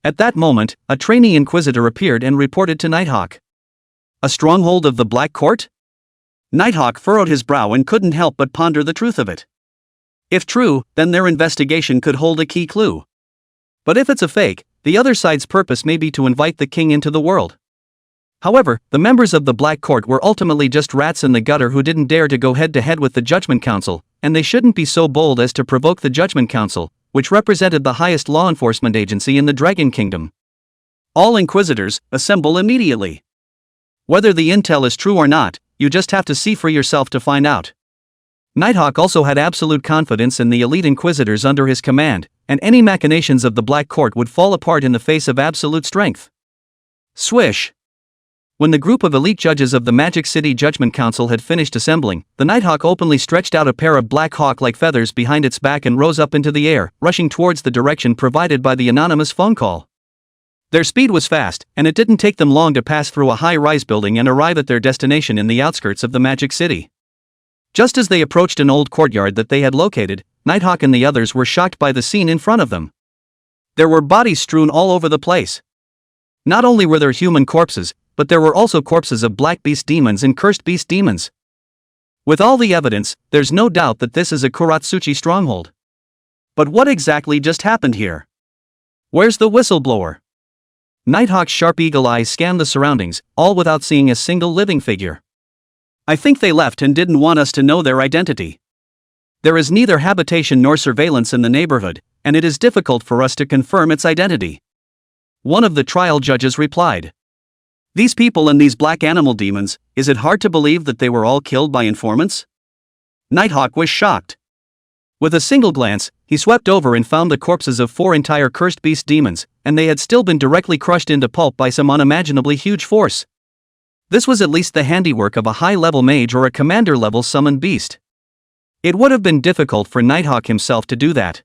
At that moment, a trainee inquisitor appeared and reported to Nighthawk. A stronghold of the Black Court? Nighthawk furrowed his brow and couldn't help but ponder the truth of it. If true, then their investigation could hold a key clue. But if it's a fake, the other side's purpose may be to invite the king into the world. However, the members of the Black Court were ultimately just rats in the gutter who didn't dare to go head-to-head with the Judgment Council, and they shouldn't be so bold as to provoke the Judgment Council, which represented the highest law enforcement agency in the Dragon Kingdom. All inquisitors, assemble immediately. Whether the intel is true or not, you just have to see for yourself to find out. Nighthawk also had absolute confidence in the elite inquisitors under his command, and any machinations of the Black Court would fall apart in the face of absolute strength. Swish! When the group of elite judges of the Magic City Judgment Council had finished assembling, the Nighthawk openly stretched out a pair of black hawk-like feathers behind its back and rose up into the air, rushing towards the direction provided by the anonymous phone call. Their speed was fast, and it didn't take them long to pass through a high-rise building and arrive at their destination in the outskirts of the Magic City. Just as they approached an old courtyard that they had located, Nighthawk and the others were shocked by the scene in front of them. There were bodies strewn all over the place. Not only were there human corpses, but there were also corpses of black beast demons and cursed beast demons. With all the evidence, there's no doubt that this is a Kuratsuchi stronghold. But what exactly just happened here? Where's the whistleblower? Nighthawk's sharp eagle eyes scanned the surroundings, all without seeing a single living figure. I think they left and didn't want us to know their identity. There is neither habitation nor surveillance in the neighborhood, and it is difficult for us to confirm its identity. One of the trial judges replied. These people and these black animal demons, is it hard to believe that they were all killed by informants? Nighthawk was shocked. With a single glance, he swept over and found the corpses of 4 entire cursed beast demons, and they had still been directly crushed into pulp by some unimaginably huge force. This was at least the handiwork of a high-level mage or a commander-level summoned beast. It would have been difficult for Nighthawk himself to do that.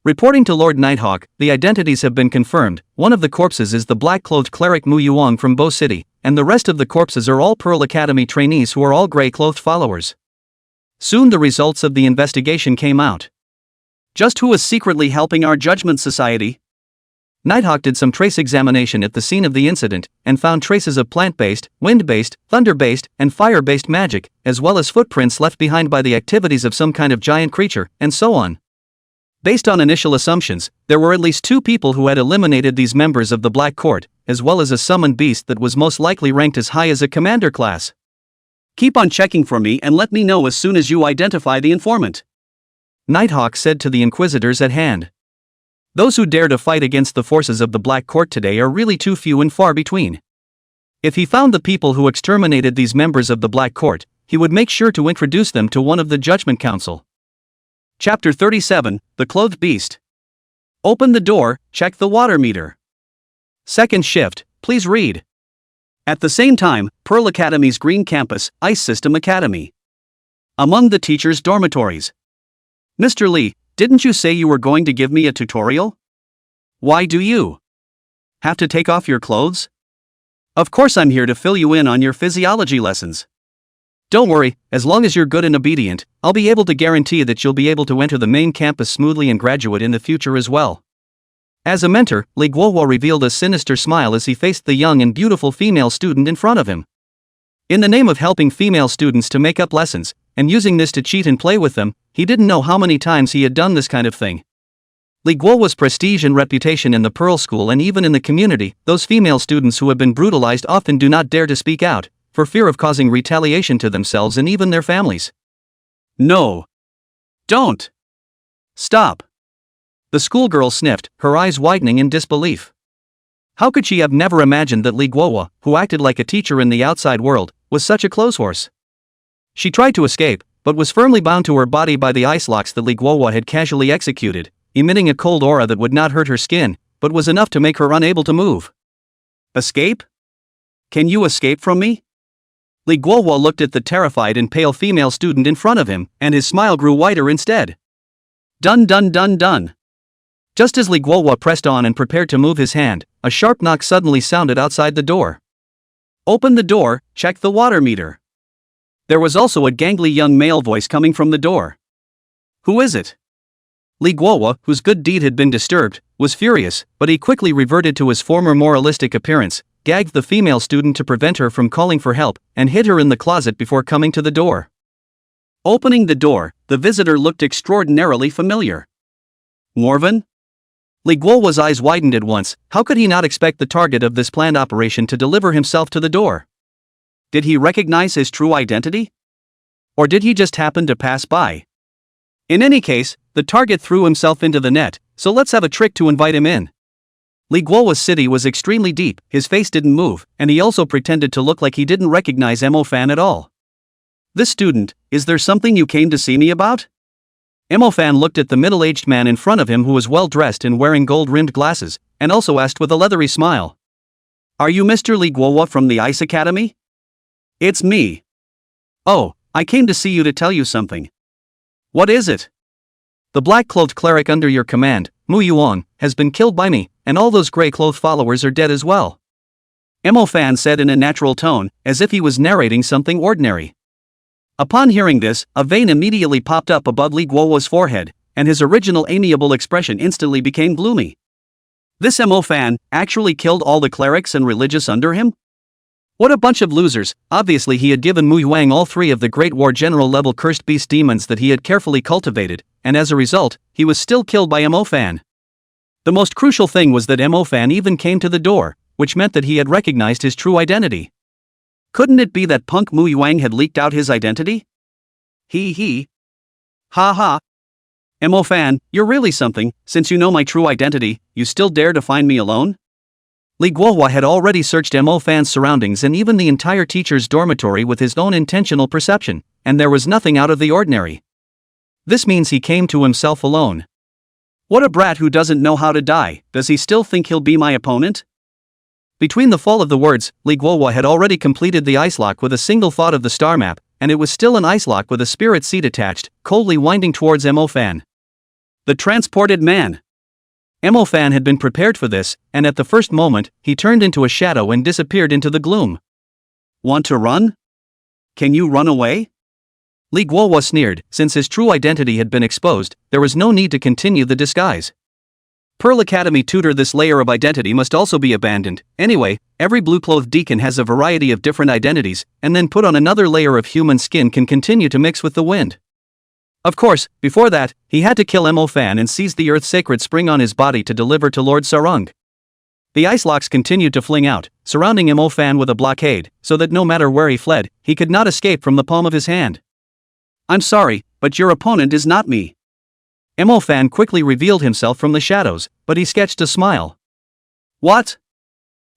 Reporting to Lord Nighthawk, the identities have been confirmed. One of the corpses is the black-clothed cleric Mu Yuang from Bo City, and the rest of the corpses are all Pearl Academy trainees who are all gray-clothed followers. Soon the results of the investigation came out. Just who was secretly helping our Judgment Society? Nighthawk did some trace examination at the scene of the incident, and found traces of plant-based, wind-based, thunder-based, and fire-based magic, as well as footprints left behind by the activities of some kind of giant creature, and so on. Based on initial assumptions, there were at least 2 people who had eliminated these members of the Black Court, as well as a summoned beast that was most likely ranked as high as a commander class. Keep on checking for me and let me know as soon as you identify the informant, Nighthawk said to the Inquisitors at hand. Those who dare to fight against the forces of the Black Court today are really too few and far between. If he found the people who exterminated these members of the Black Court, he would make sure to introduce them to one of the Judgment Council. Chapter 37, The Clothed Beast. Open the door, check the water meter. Second shift, please read. At the same time, Pearl Academy's Green Campus, Ice System Academy. Among the teachers' dormitories. Mr. Lee, didn't you say you were going to give me a tutorial? Why do you have to take off your clothes? Of course I'm here to fill you in on your physiology lessons. Don't worry, as long as you're good and obedient, I'll be able to guarantee that you'll be able to enter the main campus smoothly and graduate in the future as well. As a mentor, Li Guohua revealed a sinister smile as he faced the young and beautiful female student in front of him. In the name of helping female students to make up lessons, and using this to cheat and play with them, he didn't know how many times he had done this kind of thing. Li Guohua's prestige and reputation in the Pearl School and even in the community, those female students who have been brutalized often do not dare to speak out, for fear of causing retaliation to themselves and even their families. No. Don't. Stop. The schoolgirl sniffed, her eyes widening in disbelief. How could she have never imagined that Li Guohua, who acted like a teacher in the outside world, was such a clothes horse? She tried to escape, but was firmly bound to her body by the ice locks that Li Guohua had casually executed, emitting a cold aura that would not hurt her skin, but was enough to make her unable to move. Escape? Can you escape from me? Li Guohua looked at the terrified and pale female student in front of him, and his smile grew wider instead. Dun dun dun dun. Just as Li Guohua pressed on and prepared to move his hand, a sharp knock suddenly sounded outside the door. Open the door, check the water meter. There was also a gangly young male voice coming from the door. Who is it? Li Guohua, whose good deed had been disturbed, was furious, but he quickly reverted to his former moralistic appearance, gagged the female student to prevent her from calling for help, and hid her in the closet before coming to the door. Opening the door, the visitor looked extraordinarily familiar. Morven? Li Guohua's eyes widened at once. How could he not expect the target of this planned operation to deliver himself to the door? Did he recognize his true identity? Or did he just happen to pass by? In any case, the target threw himself into the net, so let's have a trick to invite him in. Li Guohua's city was extremely deep, his face didn't move, and he also pretended to look like he didn't recognize Mo Fan at all. This student, is there something you came to see me about? Mo Fan looked at the middle-aged man in front of him who was well-dressed and wearing gold-rimmed glasses, and also asked with a leathery smile. Are you Mr. Li Guohua from the Ice Academy? It's me. Oh, I came to see you to tell you something. What is it? The black-clothed cleric under your command, Mu Yuan, has been killed by me, and all those gray-clothed followers are dead as well. Mo Fan said in a natural tone, as if he was narrating something ordinary. Upon hearing this, a vein immediately popped up above Li Guohua's forehead, and his original amiable expression instantly became gloomy. This Mo Fan actually killed all the clerics and religious under him? What a bunch of losers. Obviously he had given Mu Yuang all 3 of the Great War General level cursed beast demons that he had carefully cultivated, and as a result, he was still killed by Mo Fan. The most crucial thing was that Mo Fan even came to the door, which meant that he had recognized his true identity. Couldn't it be that punk Mu Yuang had leaked out his identity? He. Ha ha. Mo Fan, you're really something. Since you know my true identity, you still dare to find me alone? Li Guohua had already searched Mo Fan's surroundings and even the entire teacher's dormitory with his own intentional perception, and there was nothing out of the ordinary. This means he came to himself alone. What a brat who doesn't know how to die. Does he still think he'll be my opponent? Between the fall of the words, Li Guohua had already completed the ice lock with a single thought of the star map, and it was still an ice lock with a spirit seat attached, coldly winding towards Mo Fan. The transported man. Mo Fan had been prepared for this, and at the first moment, he turned into a shadow and disappeared into the gloom. Want to run? Can you run away? Li Guohua sneered. Since his true identity had been exposed, there was no need to continue the disguise. Pearl Academy tutor, this layer of identity must also be abandoned. Anyway, every blue-clothed deacon has a variety of different identities, and then put on another layer of human skin can continue to mix with the wind. Of course, before that, he had to kill Mo Fan and seize the Earth's sacred spring on his body to deliver to Lord Sarung. The ice locks continued to fling out, surrounding Mo Fan with a blockade, so that no matter where he fled, he could not escape from the palm of his hand. I'm sorry, but your opponent is not me. Mo Fan quickly revealed himself from the shadows, but he sketched a smile. What?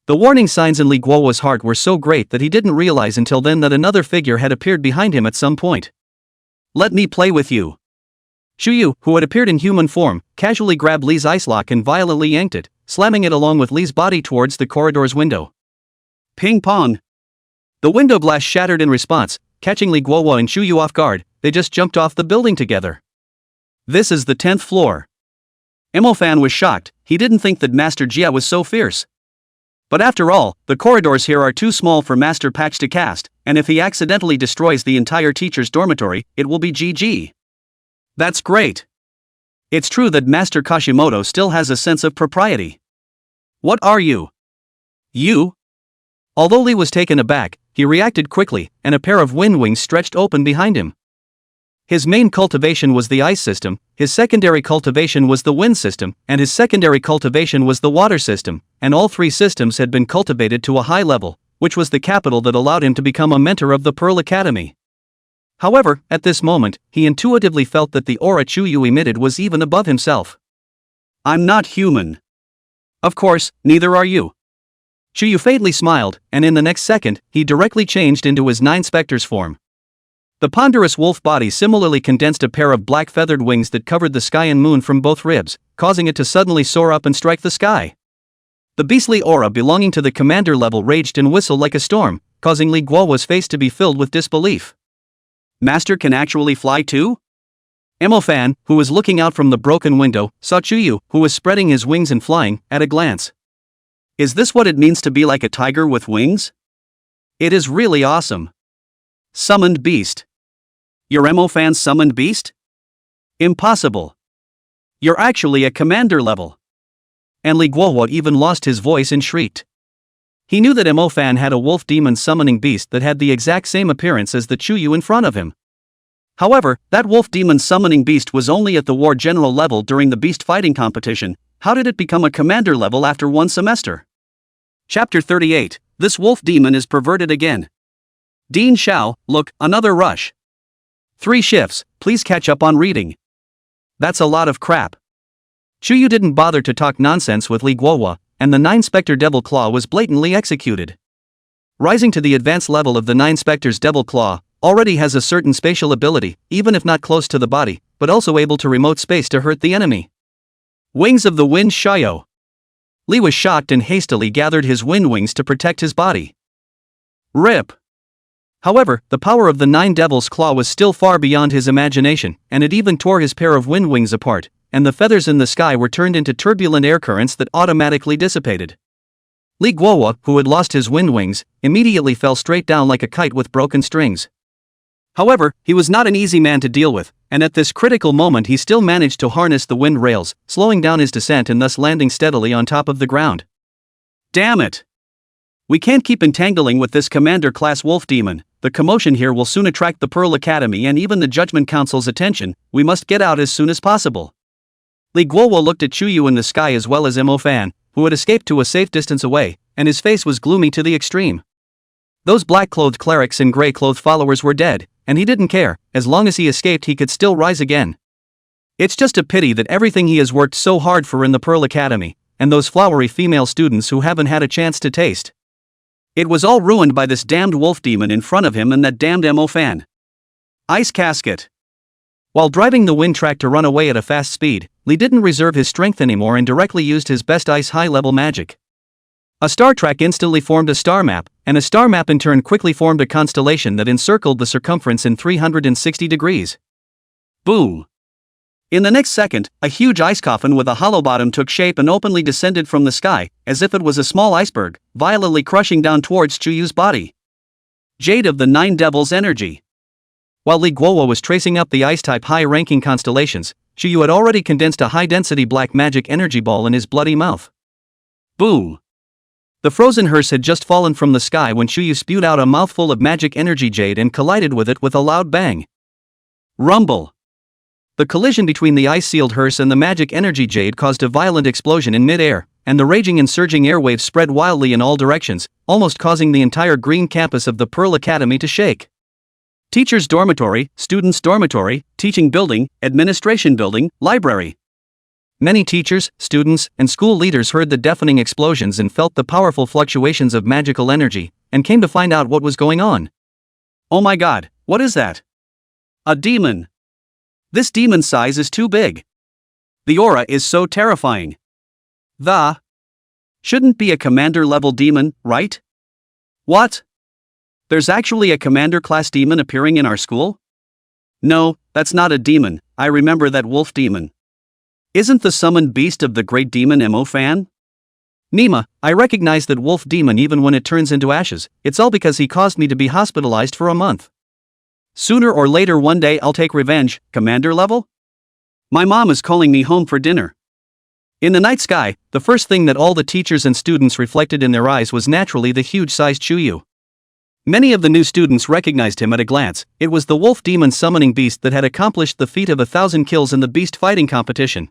The warning signs in Li Guo's heart were so great that he didn't realize until then that another figure had appeared behind him at some point. Let me play with you. Shuyu, who had appeared in human form, casually grabbed Li's ice lock and violently yanked it, slamming it along with Li's body towards the corridor's window. Ping pong. The window glass shattered in response, catching Li Guo and Shuyu off guard. They just jumped off the building together. This is the 10th floor. Mo Fan was shocked. He didn't think that Master Jia was so fierce. But after all, the corridors here are too small for Master Patch to cast, and if he accidentally destroys the entire teacher's dormitory, it will be GG. That's great. It's true that Master Kashimoto still has a sense of propriety. What are you? You? Although Li was taken aback, he reacted quickly, and a pair of wind wings stretched open behind him. His main cultivation was the ice system, his secondary cultivation was the wind system, and his secondary cultivation was the water system, and all three systems had been cultivated to a high level, which was the capital that allowed him to become a mentor of the Pearl Academy. However, at this moment, he intuitively felt that the aura Chuyu emitted was even above himself. I'm not human. Of course, neither are you. Chuyu faintly smiled, and in the next second, he directly changed into his 9 specters form. The ponderous wolf body similarly condensed a pair of black feathered wings that covered the sky and moon from both ribs, causing it to suddenly soar up and strike the sky. The beastly aura belonging to the commander level raged and whistled like a storm, causing Li Guo's face to be filled with disbelief. Master can actually fly too? Mo Fan, who was looking out from the broken window, saw Chuyu, who was spreading his wings and flying, at a glance. Is this what it means to be like a tiger with wings? It is really awesome. Summoned beast. You're Mo Fan's summoned beast? Impossible. You're actually a commander level. And Li Guo even lost his voice and shrieked. He knew that Mo Fan had a wolf demon summoning beast that had the exact same appearance as the Chuyu in front of him. However, that wolf demon summoning beast was only at the war general level during the beast fighting competition. How did it become a commander level after 1 semester? Chapter 38. This wolf demon is perverted again. Dean Xiao, look, another rush. 3 shifts, please catch up on reading. That's a lot of crap. Chuyu didn't bother to talk nonsense with Li Guo, and the 9 Spectre Devil Claw was blatantly executed. Rising to the advanced level of the 9 Spectre's Devil Claw, already has a certain spatial ability, even if not close to the body, but also able to remote space to hurt the enemy. Wings of the Wind Xiao. Li was shocked and hastily gathered his wind wings to protect his body. RIP. However, the power of the 9 Devil's Claw was still far beyond his imagination, and it even tore his pair of wind wings apart, and the feathers in the sky were turned into turbulent air currents that automatically dissipated. Li Guo, who had lost his wind wings, immediately fell straight down like a kite with broken strings. However, he was not an easy man to deal with, and at this critical moment he still managed to harness the wind rails, slowing down his descent and thus landing steadily on top of the ground. Damn it! We can't keep entangling with this commander-class wolf demon. The commotion here will soon attract the Pearl Academy and even the Judgment Council's attention. We must get out as soon as possible. Li Guo looked at Chuyu in the sky as well as Mo Fan, who had escaped to a safe distance away, and his face was gloomy to the extreme. Those black-clothed clerics and grey-clothed followers were dead, and he didn't care. As long as he escaped he could still rise again. It's just a pity that everything he has worked so hard for in the Pearl Academy, and those flowery female students who haven't had a chance to taste. It was all ruined by this damned wolf demon in front of him and that damned Mo Fan. Ice Casket. While driving the wind track to run away at a fast speed, Li didn't reserve his strength anymore and directly used his best ice high-level magic. A star track instantly formed a star map, and a star map in turn quickly formed a constellation that encircled the circumference in 360 degrees. Boom! In the next second, a huge ice coffin with a hollow bottom took shape and openly descended from the sky, as if it was a small iceberg, violently crushing down towards Chuyu's body. Jade of the 9 Devils Energy. While Li Guo was tracing up the ice-type high-ranking constellations, Shuyu had already condensed a high-density black magic energy ball in his bloody mouth. Boom! The frozen hearse had just fallen from the sky when Shuyu spewed out a mouthful of magic energy jade and collided with it with a loud bang. Rumble! The collision between the ice-sealed hearse and the magic energy jade caused a violent explosion in mid-air, and the raging and surging airwaves spread wildly in all directions, almost causing the entire green campus of the Pearl Academy to shake. Teachers' dormitory, students' dormitory, teaching building, administration building, library. Many teachers, students, and school leaders heard the deafening explosions and felt the powerful fluctuations of magical energy, and came to find out what was going on. Oh my god, what is that? A demon! This demon's size is too big. The aura is so terrifying. Shouldn't be a commander-level demon, right? What? There's actually a commander-class demon appearing in our school? No, that's not a demon, I remember that wolf demon. Isn't the summoned beast of the great demon Mo fan? Nima, I recognize that wolf demon even when it turns into ashes, it's all because he caused me to be hospitalized for a month. Sooner or later one day I'll take revenge, commander level? My mom is calling me home for dinner. In the night sky, the first thing that all the teachers and students reflected in their eyes was naturally the huge-sized Shuyu. Many of the new students recognized him at a glance. It was the wolf demon summoning beast that had accomplished the feat of 1,000 kills in the beast fighting competition.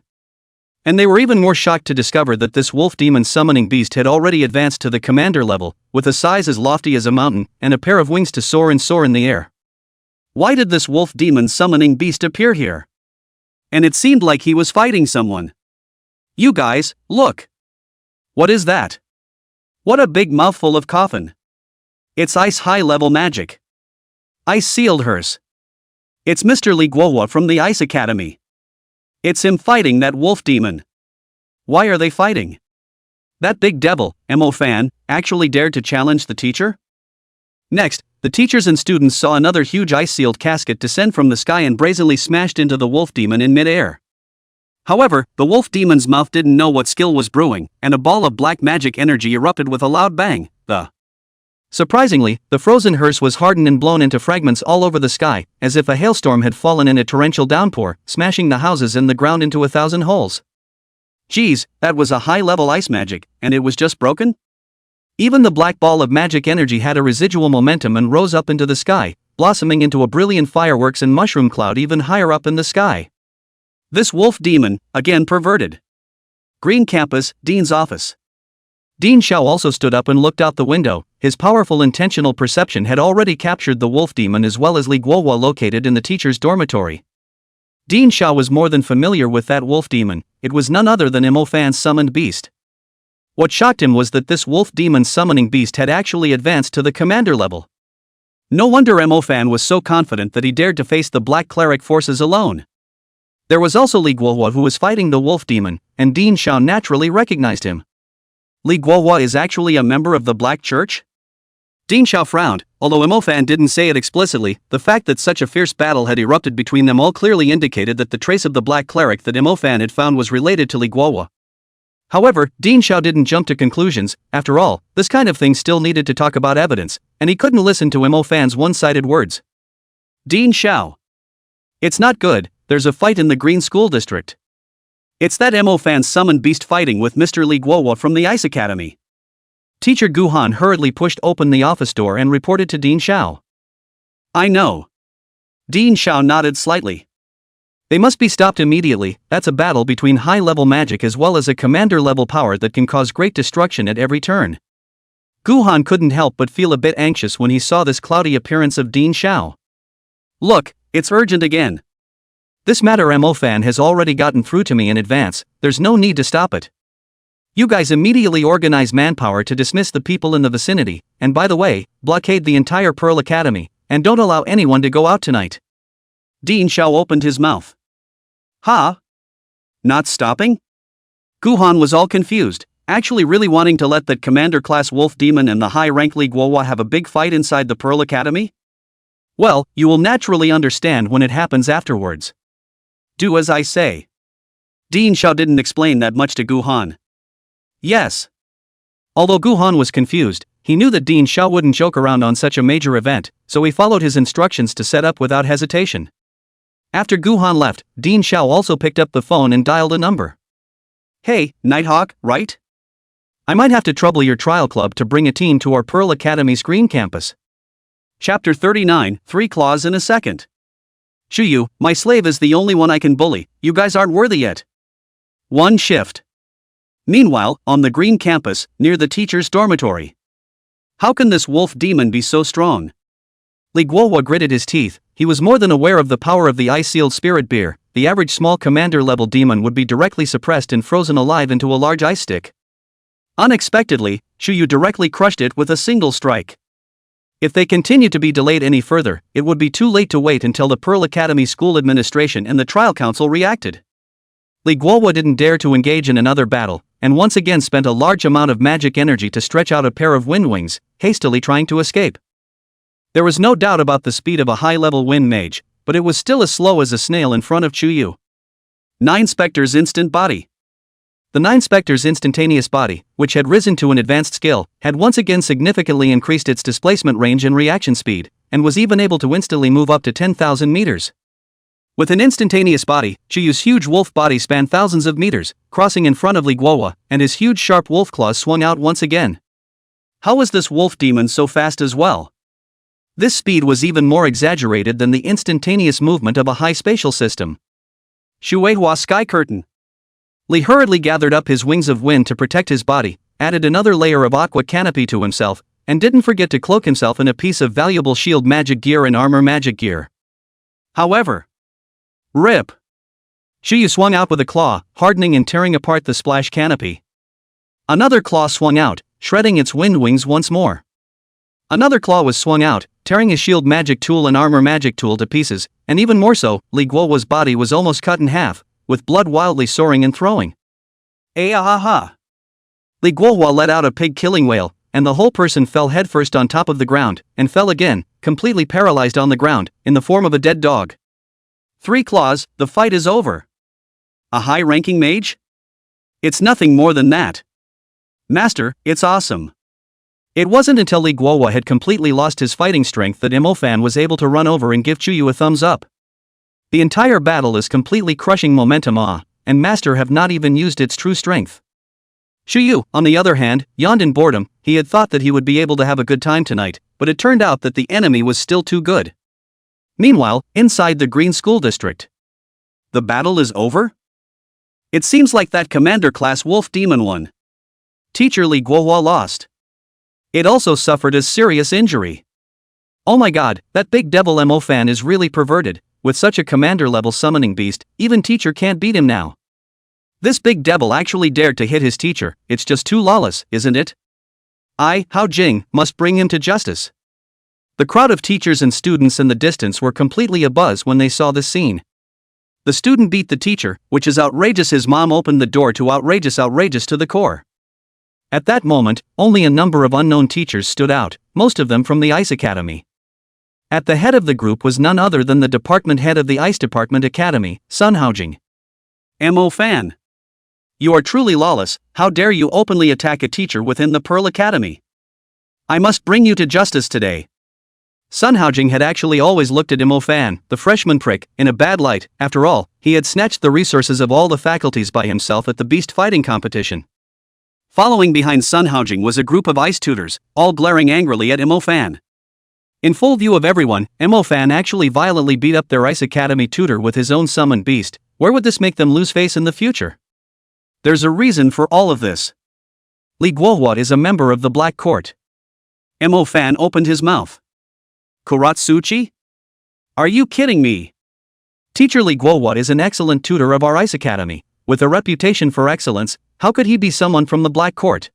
And they were even more shocked to discover that this wolf demon summoning beast had already advanced to the commander level, with a size as lofty as a mountain, and a pair of wings to soar in the air. Why did this wolf demon summoning beast appear here? And it seemed like he was fighting someone. You guys, look! What is that? What a big mouthful of coffin! It's ice high-level magic. Ice-sealed hearse. It's Mr. Li Guohua from the Ice Academy. It's him fighting that wolf demon. Why are they fighting? That big devil, Mo fan, actually dared to challenge the teacher? Next, the teachers and students saw another huge ice-sealed casket descend from the sky and brazenly smashed into the wolf demon in mid-air. However, the wolf demon's mouth didn't know what skill was brewing, and a ball of black magic energy erupted with a loud bang. Surprisingly, the frozen hearse was hardened and blown into fragments all over the sky, as if a hailstorm had fallen in a torrential downpour, smashing the houses and the ground into 1,000 holes. Geez, that was a high-level ice magic, and it was just broken? Even the black ball of magic energy had a residual momentum and rose up into the sky, blossoming into a brilliant fireworks and mushroom cloud even higher up in the sky. This wolf demon, again perverted. Green Campus, Dean's office. Dean Zhao also stood up and looked out the window. His powerful intentional perception had already captured the wolf demon as well as Li Guohua located in the teacher's dormitory. Dean Zhao was more than familiar with that wolf demon. It was none other than Mo fan's summoned beast. What shocked him was that this wolf demon summoning beast had actually advanced to the commander level. No wonder Mo fan was so confident that he dared to face the black cleric forces alone. There was also Li Guohua who was fighting the wolf demon, and Dean Zhao naturally recognized him. Li Guohua is actually a member of the Black Church? Dean Zhao frowned, although Mo fan didn't say it explicitly. The fact that such a fierce battle had erupted between them all clearly indicated that the trace of the black cleric that Mo fan had found was related to Li Guohua. However, Dean Zhao didn't jump to conclusions. After all, this kind of thing still needed to talk about evidence, and he couldn't listen to Mo fan's one-sided words. Dean Zhao. It's not good, there's a fight in the Green School District. It's that Mo fan summoned beast fighting with Mr. Li Guohua from the Ice Academy. Teacher Gu Han hurriedly pushed open the office door and reported to Dean Zhao. I know. Dean Zhao nodded slightly. They must be stopped immediately. That's a battle between high-level magic as well as a commander-level power that can cause great destruction at every turn. Gu Han couldn't help but feel a bit anxious when he saw this cloudy appearance of Dean Zhao. Look, it's urgent again. This matter Mo fan has already gotten through to me in advance, there's no need to stop it. You guys immediately organize manpower to dismiss the people in the vicinity, and by the way, blockade the entire Pearl Academy, and don't allow anyone to go out tonight. Dean Zhao opened his mouth. Huh? Not stopping? Gu Han was all confused, actually really wanting to let that commander-class wolf demon and the high-rank Li Guohua have a big fight inside the Pearl Academy? Well, you will naturally understand when it happens afterwards. Do as I say. Dean Zhao didn't explain that much to Gu Han. Yes. Although Gu Han was confused, he knew that Dean Zhao wouldn't joke around on such a major event, so he followed his instructions to set up without hesitation. After Guhan left, Dean Zhao also picked up the phone and dialed a number. Hey, Nighthawk, right? I might have to trouble your trial club to bring a team to our Pearl Academy's green campus. Chapter 39, 3 Claws in a Second. Shuyu, my slave is the only one I can bully, you guys aren't worthy yet. One shift. Meanwhile, on the green campus, near the teacher's dormitory. How can this wolf demon be so strong? Li Guohua gritted his teeth. He was more than aware of the power of the ice-sealed spirit beer. The average small commander-level demon would be directly suppressed and frozen alive into a large ice stick. Unexpectedly, Shuyu directly crushed it with a single strike. If they continued to be delayed any further, it would be too late to wait until the Pearl Academy School Administration and the Trial Council reacted. Li Guohua didn't dare to engage in another battle, and once again spent a large amount of magic energy to stretch out a pair of wind wings, hastily trying to escape. There was no doubt about the speed of a high-level wind mage, but it was still as slow as a snail in front of Shuyu. 9 Spectre's instant body. The 9 Spectre's instantaneous body, which had risen to an advanced skill, had once again significantly increased its displacement range and reaction speed, and was even able to instantly move up to 10,000 meters. With an instantaneous body, Chuyu's huge wolf body spanned thousands of meters, crossing in front of Li Guohua, and his huge sharp wolf claws swung out once again. How was this wolf demon so fast as well? This speed was even more exaggerated than the instantaneous movement of a high spatial system. Shueihua Sky Curtain. Li hurriedly gathered up his wings of wind to protect his body, added another layer of aqua canopy to himself, and didn't forget to cloak himself in a piece of valuable shield magic gear and armor magic gear. However, rip! Shuyu swung out with a claw, hardening and tearing apart the splash canopy. Another claw swung out, shredding its wind wings once more. Another claw was swung out, tearing his shield magic tool and armor magic tool to pieces, and even more so, Li Guohua's body was almost cut in half, with blood wildly soaring and throwing. Ah-ha-ha! Li Guohua let out a pig-killing wail, and the whole person fell headfirst on top of the ground, and fell again, completely paralyzed on the ground, in the form of a dead dog. 3 Claws, the fight is over. A high-ranking mage? It's nothing more than that. Master, it's awesome. It wasn't until Li Guohua had completely lost his fighting strength that Imofan was able to run over and give Chuyu a thumbs up. The entire battle is completely crushing momentum and Master have not even used its true strength. Chuyu, on the other hand, yawned in boredom. He had thought that he would be able to have a good time tonight, but it turned out that the enemy was still too good. Meanwhile, inside the Green School District. The battle is over? It seems like that commander-class wolf demon won. Teacher Li Guohua lost. It also suffered a serious injury. Oh my god, that big devil Imofan is really perverted. With such a commander-level summoning beast, even teacher can't beat him now. This big devil actually dared to hit his teacher. It's just too lawless, isn't it? Hao Jing, must bring him to justice. The crowd of teachers and students in the distance were completely abuzz when they saw this scene. The student beat the teacher, which is outrageous. His mom opened the door to outrageous to the core. At that moment, only a number of unknown teachers stood out, most of them from the Ice Academy. At the head of the group was none other than the department head of the Ice Department Academy, Sun Haojing. Imofan. You are truly lawless. How dare you openly attack a teacher within the Pearl Academy? I must bring you to justice today. Sun Haojing had actually always looked at Imofan, the freshman prick, in a bad light. After all, he had snatched the resources of all the faculties by himself at the beast fighting competition. Following behind Sun Haojing was a group of ice tutors, all glaring angrily at Imofan. In full view of everyone, Imofan actually violently beat up their Ice Academy tutor with his own summoned beast. Where would this make them lose face in the future? There's a reason for all of this. Li Guohua is a member of the Black Court. Imofan opened his mouth. Kuratsuchi? Are you kidding me? Teacher Li Guohua is an excellent tutor of our Ice Academy. With a reputation for excellence, how could he be someone from the Black Court?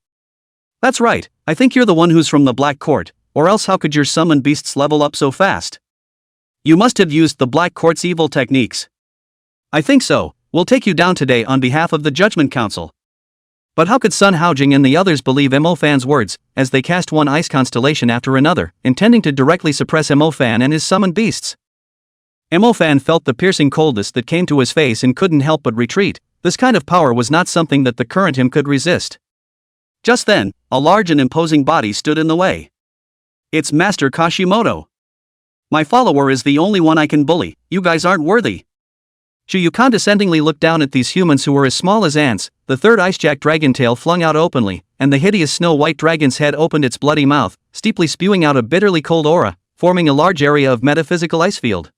That's right, I think you're the one who's from the Black Court, or else how could your summoned beasts level up so fast? You must have used the Black Court's evil techniques. I think so. We'll take you down today on behalf of the Judgment Council. But how could Sun Haojing and the others believe Imofan's words, as they cast one ice constellation after another, intending to directly suppress Imofan and his summoned beasts? Imofan felt the piercing coldness that came to his face and couldn't help but retreat. This kind of power was not something that the current him could resist. Just then, a large and imposing body stood in the way. It's Master Kashimoto. My follower is the only one I can bully. You guys aren't worthy. Shuyu condescendingly looked down at these humans who were as small as ants. The third icejack dragon tail flung out openly, and the hideous snow-white dragon's head opened its bloody mouth, steeply spewing out a bitterly cold aura, forming a large area of metaphysical ice field.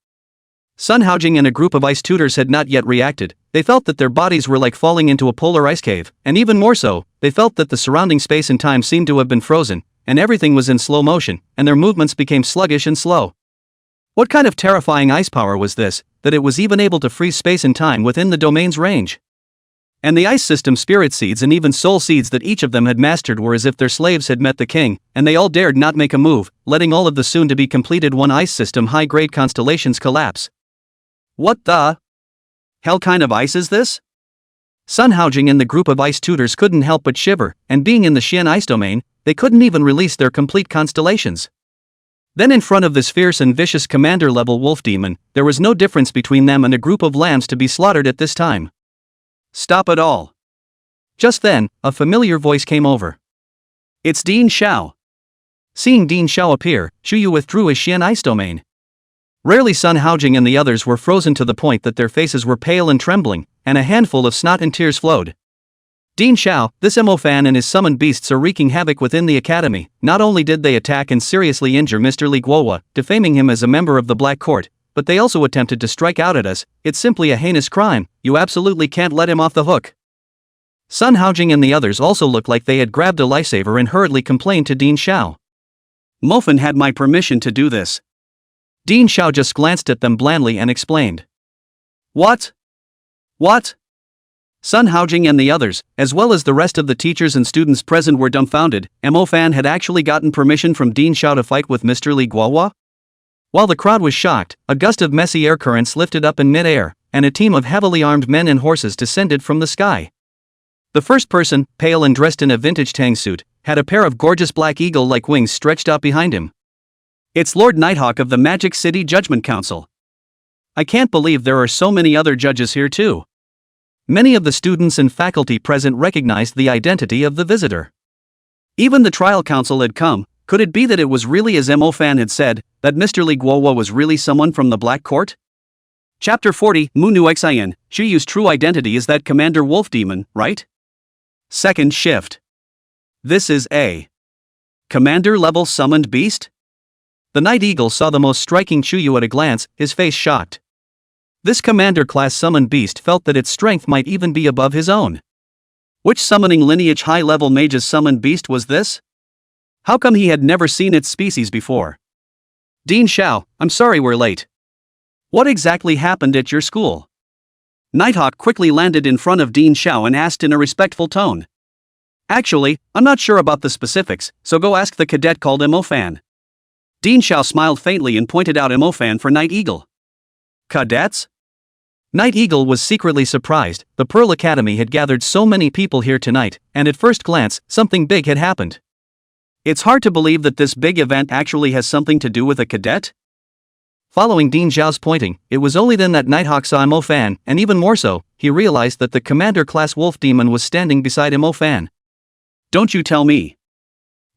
Sun Haojing and a group of ice tutors had not yet reacted. They felt that their bodies were like falling into a polar ice cave, and even more so, they felt that the surrounding space and time seemed to have been frozen, and everything was in slow motion, and their movements became sluggish and slow. What kind of terrifying ice power was this, that it was even able to freeze space and time within the domain's range? And the ice system spirit seeds and even soul seeds that each of them had mastered were as if their slaves had met the king, and they all dared not make a move, letting all of the soon-to-be completed one ice system high-grade constellations collapse. What the hell kind of ice is this? Sun Haojing and the group of ice tutors couldn't help but shiver, and being in the Xian ice domain, they couldn't even release their complete constellations. Then in front of this fierce and vicious commander-level wolf demon, there was no difference between them and a group of lambs to be slaughtered at this time. Stop it all. Just then, a familiar voice came over. It's Dean Zhao. Seeing Dean Zhao appear, Shuyu withdrew his Xian ice domain. Rarely Sun Haojing and the others were frozen to the point that their faces were pale and trembling, and a handful of snot and tears flowed. Dean Zhao, this Mo fan and his summoned beasts are wreaking havoc within the academy. Not only did they attack and seriously injure Mr. Li Guohua, defaming him as a member of the Black Court, but they also attempted to strike out at us. It's simply a heinous crime. You absolutely can't let him off the hook. Sun Haojing and the others also looked like they had grabbed a lifesaver and hurriedly complained to Dean Zhao. Mofan had my permission to do this. Dean Zhao just glanced at them blandly and explained. What? What? Sun Haojing and the others, as well as the rest of the teachers and students present, were dumbfounded. Mo Fan had actually gotten permission from Dean Zhao to fight with Mr. Li Guohua? While the crowd was shocked, a gust of messy air currents lifted up in mid-air, and a team of heavily armed men and horses descended from the sky. The first person, pale and dressed in a vintage tang suit, had a pair of gorgeous black eagle-like wings stretched out behind him. It's Lord Nighthawk of the Magic City Judgment Council. I can't believe there are so many other judges here too. Many of the students and faculty present recognized the identity of the visitor. Even the trial council had come. Could it be that it was really as Mo Fan had said, that Mr. Li Guohua was really someone from the Black Court? Chapter 40, Mu Nu Xian, Shuyu's true identity is that Commander Wolf Demon, right? Second shift. This is a Commander-level summoned beast? The Night Eagle saw the most striking Shuyu at a glance, his face shocked. This Commander-class summoned beast felt that its strength might even be above his own. Which summoning lineage high-level mage's summoned beast was this? How come he had never seen its species before? Dean Zhao, I'm sorry we're late. What exactly happened at your school? Nighthawk quickly landed in front of Dean Zhao and asked in a respectful tone. Actually, I'm not sure about the specifics, so go ask the cadet called Mo Fan. Dean Zhao smiled faintly and pointed out Mo Fan for Night Eagle. Cadets? Night Eagle was secretly surprised. The Pearl Academy had gathered so many people here tonight, and at first glance, something big had happened. It's hard to believe that this big event actually has something to do with a cadet? Following Dean Zhao's pointing, it was only then that Nighthawk saw Mo Fan, and even more so, he realized that the Commander-class Wolf Demon was standing beside Mo Fan. Don't you tell me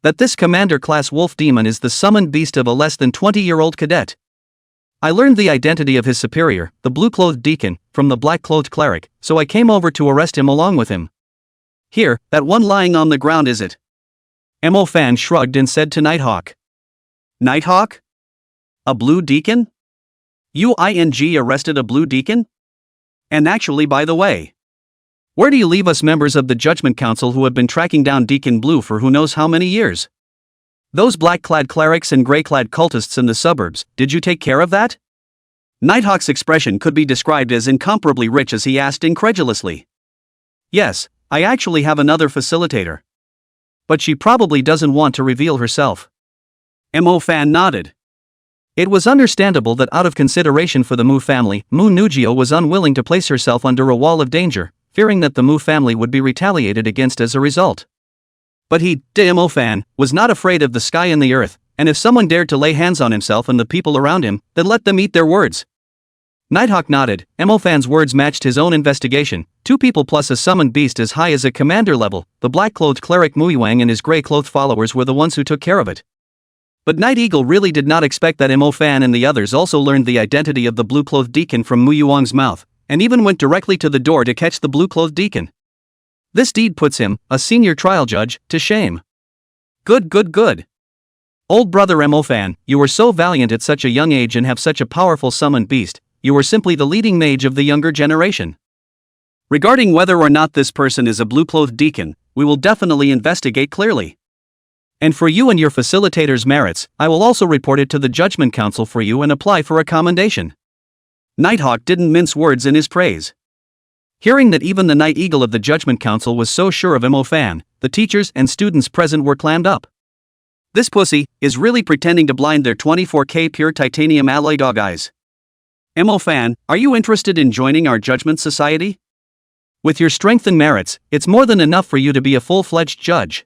that this Commander-class Wolf Demon is the summoned beast of a less than 20-year-old cadet. I learned the identity of his superior, the blue-clothed deacon, from the black-clothed cleric, so I came over to arrest him along with him. Here, that one lying on the ground is it? Mo Fan shrugged and said to Nighthawk. Nighthawk? A blue deacon? You arrested a blue deacon? And actually, by the way, where do you leave us members of the Judgment Council who have been tracking down Deacon Blue for who knows how many years? Those black-clad clerics and gray-clad cultists in the suburbs, did you take care of that? Nighthawk's expression could be described as incomparably rich as he asked incredulously. Yes, I actually have another facilitator. But she probably doesn't want to reveal herself. Mo Fan nodded. It was understandable that out of consideration for the Mu family, Mu Nujio was unwilling to place herself under a wall of danger, fearing that the Mu family would be retaliated against as a result. But he, Mo Fan, was not afraid of the sky and the earth, and if someone dared to lay hands on himself and the people around him, then let them eat their words. Nighthawk nodded. Mo Fan's words matched his own investigation. 2 people plus a summoned beast as high as a commander level. The black-clothed cleric Muiwang and his gray-clothed followers were the ones who took care of it. But Night Eagle really did not expect that Mo Fan and the others also learned the identity of the blue-clothed deacon from Mu Yuang's mouth. and even went directly to the door to catch the blue-clothed deacon. This deed puts him, a senior trial judge, to shame. Good, good, good. Old brother Mo-fan, you were so valiant at such a young age and have such a powerful summoned beast, you were simply the leading mage of the younger generation. Regarding whether or not this person is a blue-clothed deacon, we will definitely investigate clearly. And for you and your facilitator's merits, I will also report it to the Judgment Council for you and apply for a commendation. Nighthawk didn't mince words in his praise. Hearing that even the Night Eagle of the Judgment Council was so sure of Mo-fan, the teachers and students present were clammed up. This pussy is really pretending to blind their 24K pure titanium alloy dog eyes. Mo-fan, are you interested in joining our Judgment Society? With your strength and merits, it's more than enough for you to be a full-fledged judge.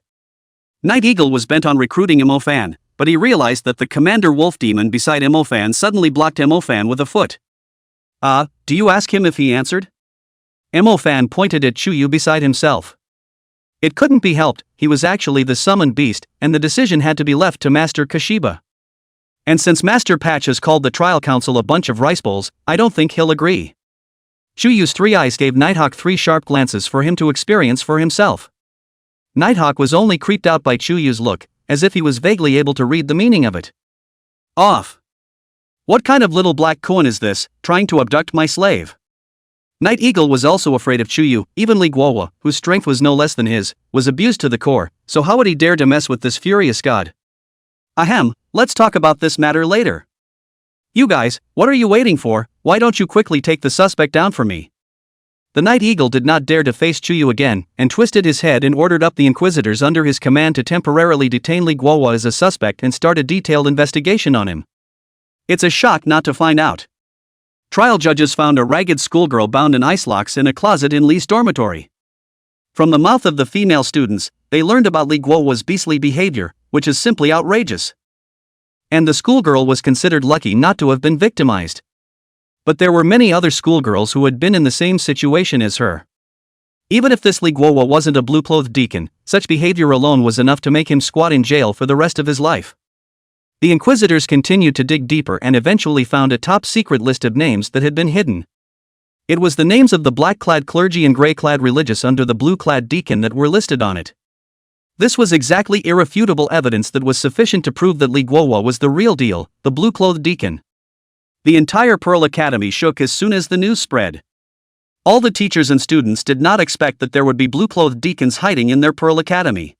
Night Eagle was bent on recruiting Mo-fan, but he realized that the Commander Wolf Demon beside Mo-fan suddenly blocked Mo-fan with a foot. Do you ask him if he answered? Mo-fan pointed at Chuyu beside himself. It couldn't be helped, he was actually the summoned beast, and the decision had to be left to Master Kashiba. And since Master Patch has called the trial council a bunch of rice bowls, I don't think he'll agree. Chuyu's three eyes gave Nighthawk three sharp glances for him to experience for himself. Nighthawk was only creeped out by Chuyu's look, as if he was vaguely able to read the meaning of it. Off! What kind of little black coon is this, trying to abduct my slave? Night Eagle was also afraid of Chuyu, even Li Guohua, whose strength was no less than his, was abused to the core, so how would he dare to mess with this furious god? Ahem, let's talk about this matter later. You guys, what are you waiting for? Why don't you quickly take the suspect down for me? The Night Eagle did not dare to face Chuyu again, and twisted his head and ordered up the Inquisitors under his command to temporarily detain Li Guohua as a suspect and start a detailed investigation on him. It's a shock not to find out. Trial judges found a ragged schoolgirl bound in ice locks in a closet in Li's dormitory. From the mouth of the female students, they learned about Li Guohua's beastly behavior, which is simply outrageous. And the schoolgirl was considered lucky not to have been victimized. But there were many other schoolgirls who had been in the same situation as her. Even if this Li Guohua wasn't a blue-clothed deacon, such behavior alone was enough to make him squat in jail for the rest of his life. The Inquisitors continued to dig deeper and eventually found a top-secret list of names that had been hidden. It was the names of the black-clad clergy and gray-clad religious under the blue-clad deacon that were listed on it. This was exactly irrefutable evidence that was sufficient to prove that Li Guohua was the real deal, the blue-clothed deacon. The entire Pearl Academy shook as soon as the news spread. All the teachers and students did not expect that there would be blue-clothed deacons hiding in their Pearl Academy.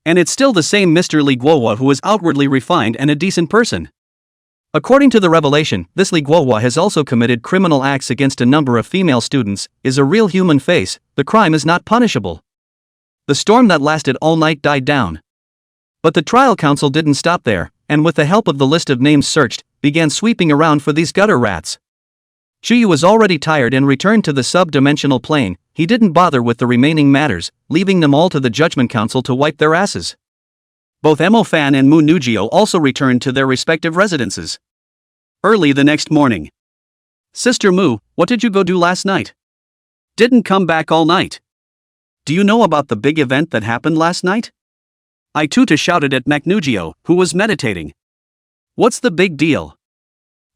And it's still the same Mr. Li Guohua who is outwardly refined and a decent person. According to the revelation, this Li Guohua has also committed criminal acts against a number of female students, is a real human face, the crime is not punishable. The storm that lasted all night died down. But the trial council didn't stop there, and with the help of the list of names searched, began sweeping around for these gutter rats. Chuyu was already tired and returned to the sub-dimensional plane. He didn't bother with the remaining matters, leaving them all to the Judgment Council to wipe their asses. Both Mo-fan and Mu Nugio also returned to their respective residences. Early the next morning. Sister Mu, what did you go do last night? Didn't come back all night. Do you know about the big event that happened last night? Ituta shouted at Nugio, who was meditating. What's the big deal?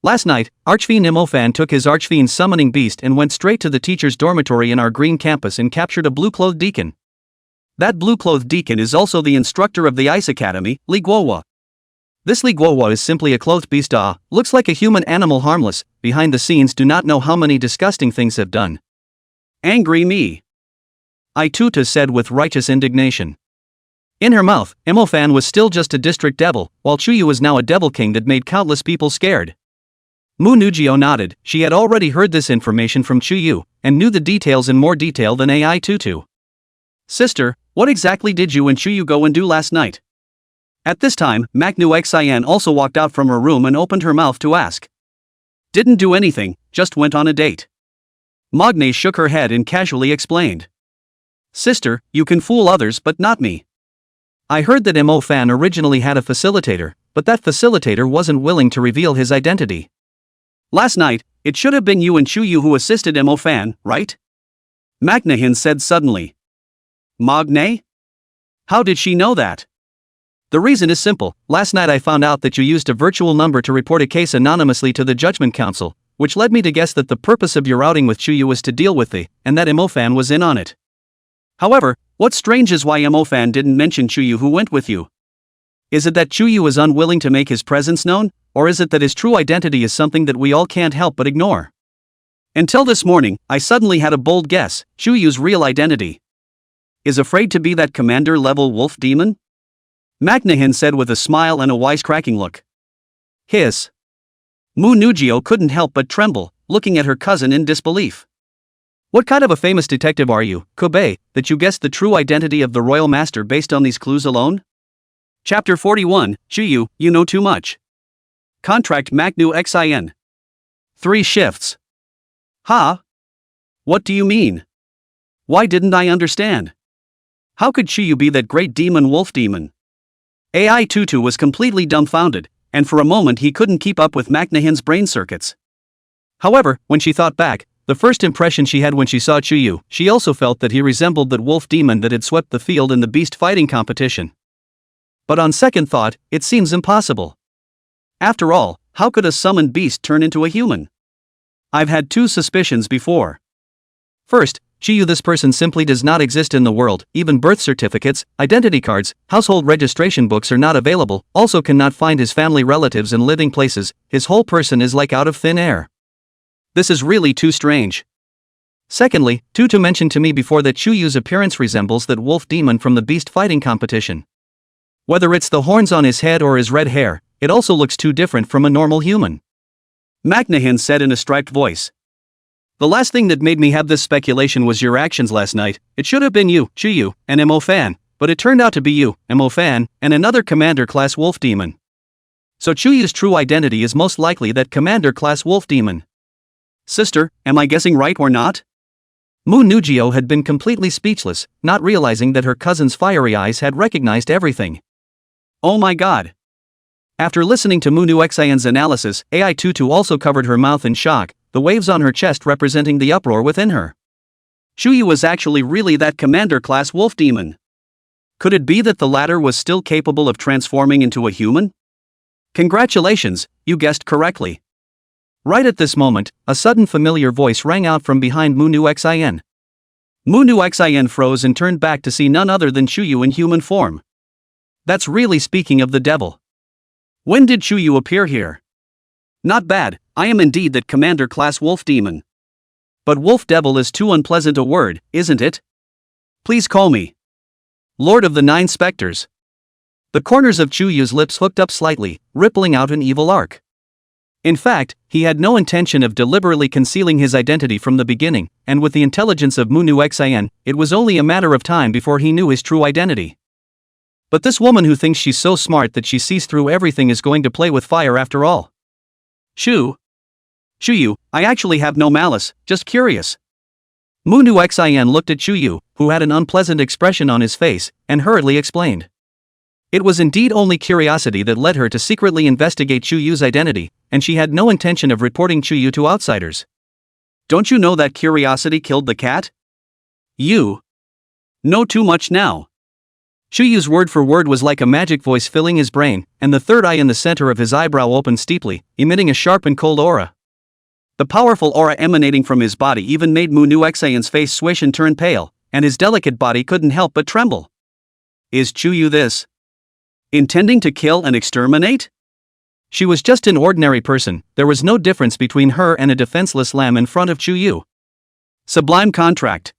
Last night, Archfiend Mo-fan took his Archfiend summoning beast and went straight to the teacher's dormitory in our green campus and captured a blue-clothed deacon. That blue-clothed deacon is also the instructor of the Ice Academy, Li Guohua. This Li Guohua is simply a clothed beast. Looks like a human animal, harmless, behind the scenes do not know how many disgusting things have done. Angry me. Ituta said with righteous indignation. In her mouth, Mo-fan was still just a district devil, while Chuyu was now a devil king that made countless people scared. Mu Nugio nodded. She had already heard this information from Chuyu, and knew the details in more detail than AI Tutu. Sister, what exactly did you and Chuyu go and do last night? At this time, Maknu Xian also walked out from her room and opened her mouth to ask. Didn't do anything, just went on a date. Magne shook her head and casually explained. Sister, you can fool others but not me. I heard that Mo-fan originally had a facilitator, but that facilitator wasn't willing to reveal his identity. Last night, it should have been you and Chuyu who assisted Mo-fan, right? Magnahin said suddenly. Magne? How did she know that? The reason is simple. Last night I found out that you used a virtual number to report a case anonymously to the Judgment Council, which led me to guess that the purpose of your outing with Chuyu was to deal with and that Imofan was in on it. However, what's strange is why Imofan didn't mention Chuyu who went with you. Is it that Chuyu is unwilling to make his presence known, or is it that his true identity is something that we all can't help but ignore? Until this morning, I suddenly had a bold guess: Chuyu's real identity is afraid to be that commander-level wolf demon? Magnahin said with a smile and a wisecracking look. Hiss. Mu Nugio couldn't help but tremble, looking at her cousin in disbelief. What kind of a famous detective are you, Kobe, that you guessed the true identity of the royal master based on these clues alone? Chapter 41, Chuyu, you know too much. Contract Magnu Xin. 3 shifts. Huh? What do you mean? Why didn't I understand? How could Chuyu be that great demon wolf demon? AI Tutu was completely dumbfounded, and for a moment he couldn't keep up with Magnahin's brain circuits. However, when she thought back, the first impression she had when she saw Chuyu, she also felt that he resembled that wolf demon that had swept the field in the beast fighting competition. But on second thought, it seems impossible. After all, how could a summoned beast turn into a human? I've had 2 suspicions before. First, Chuyu, this person simply does not exist in the world. Even birth certificates, identity cards, household registration books are not available, also cannot find his family relatives and living places. His whole person is like out of thin air. This is really too strange. Secondly, Tutu mentioned to me before that Chuyu's appearance resembles that wolf demon from the beast fighting competition. Whether it's the horns on his head or his red hair, it also looks too different from a normal human. Magnahin said in a striped voice. The last thing that made me have this speculation was your actions last night. It should have been you, Chuyu, and Imofan, but it turned out to be you, Imofan, and another commander-class wolf demon. So Chuyu's true identity is most likely that commander-class wolf demon. Sister, am I guessing right or not? Mu Nugio had been completely speechless, not realizing that her cousin's fiery eyes had recognized everything. Oh my god. After listening to Mu Xian's analysis, AI Tutu also covered her mouth in shock, the waves on her chest representing the uproar within her. Chuyu was actually really that commander-class wolf demon. Could it be that the latter was still capable of transforming into a human? Congratulations, you guessed correctly. Right at this moment, a sudden familiar voice rang out from behind Mu Xian. Mu Xian froze and turned back to see none other than Chuyu in human form. That's really speaking of the devil. When did Chuyu appear here? Not bad, I am indeed that commander-class wolf demon. But wolf devil is too unpleasant a word, isn't it? Please call me Lord of the 9 Spectres. The corners of Chuyu's lips hooked up slightly, rippling out an evil arc. In fact, he had no intention of deliberately concealing his identity from the beginning, and with the intelligence of Mu Xian, it was only a matter of time before he knew his true identity. But this woman who thinks she's so smart that she sees through everything is going to play with fire after all. Chuyu, I actually have no malice, just curious. Mu Xian looked at Chuyu, who had an unpleasant expression on his face, and hurriedly explained. It was indeed only curiosity that led her to secretly investigate Chuyu's identity, and she had no intention of reporting Chuyu to outsiders. Don't you know that curiosity killed the cat? You know too much now. Chuyu's word for word was like a magic voice filling his brain, and the third eye in the center of his eyebrow opened steeply, emitting a sharp and cold aura. The powerful aura emanating from his body even made Mu Xian's face swish and turn pale, and his delicate body couldn't help but tremble. Is Chuyu this? Intending to kill and exterminate? She was just an ordinary person, there was no difference between her and a defenseless lamb in front of Chuyu. Sublime contract.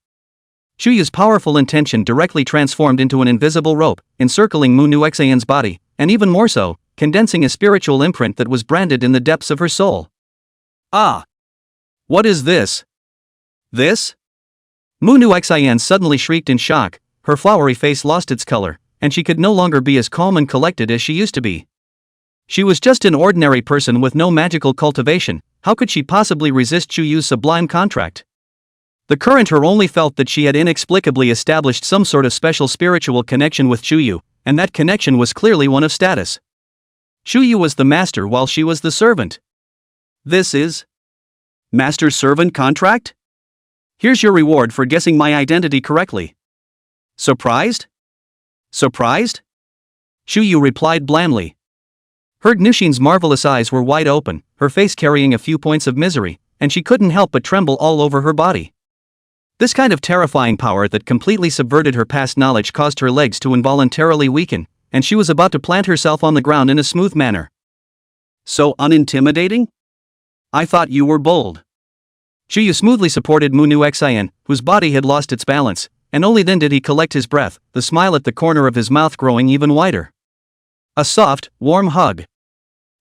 Chuyu's powerful intention directly transformed into an invisible rope, encircling Mu Xian's body, and even more so, condensing a spiritual imprint that was branded in the depths of her soul. Ah! What is this? This? Mu Xian suddenly shrieked in shock, her flowery face lost its color, and she could no longer be as calm and collected as she used to be. She was just an ordinary person with no magical cultivation, how could she possibly resist Chuyu's sublime contract? The current her only felt that she had inexplicably established some sort of special spiritual connection with Chuyu, and that connection was clearly one of status. Chuyu was the master while she was the servant. This is master-servant contract? Here's your reward for guessing my identity correctly. Surprised? Surprised? Chuyu replied blandly. Her Gnushin's marvelous eyes were wide open, her face carrying a few points of misery, and she couldn't help but tremble all over her body. This kind of terrifying power that completely subverted her past knowledge caused her legs to involuntarily weaken, and she was about to plant herself on the ground in a smooth manner. So unintimidating? I thought you were bold. Chuyu smoothly supported Mu Xin, whose body had lost its balance, and only then did he collect his breath, the smile at the corner of his mouth growing even wider. A soft, warm hug.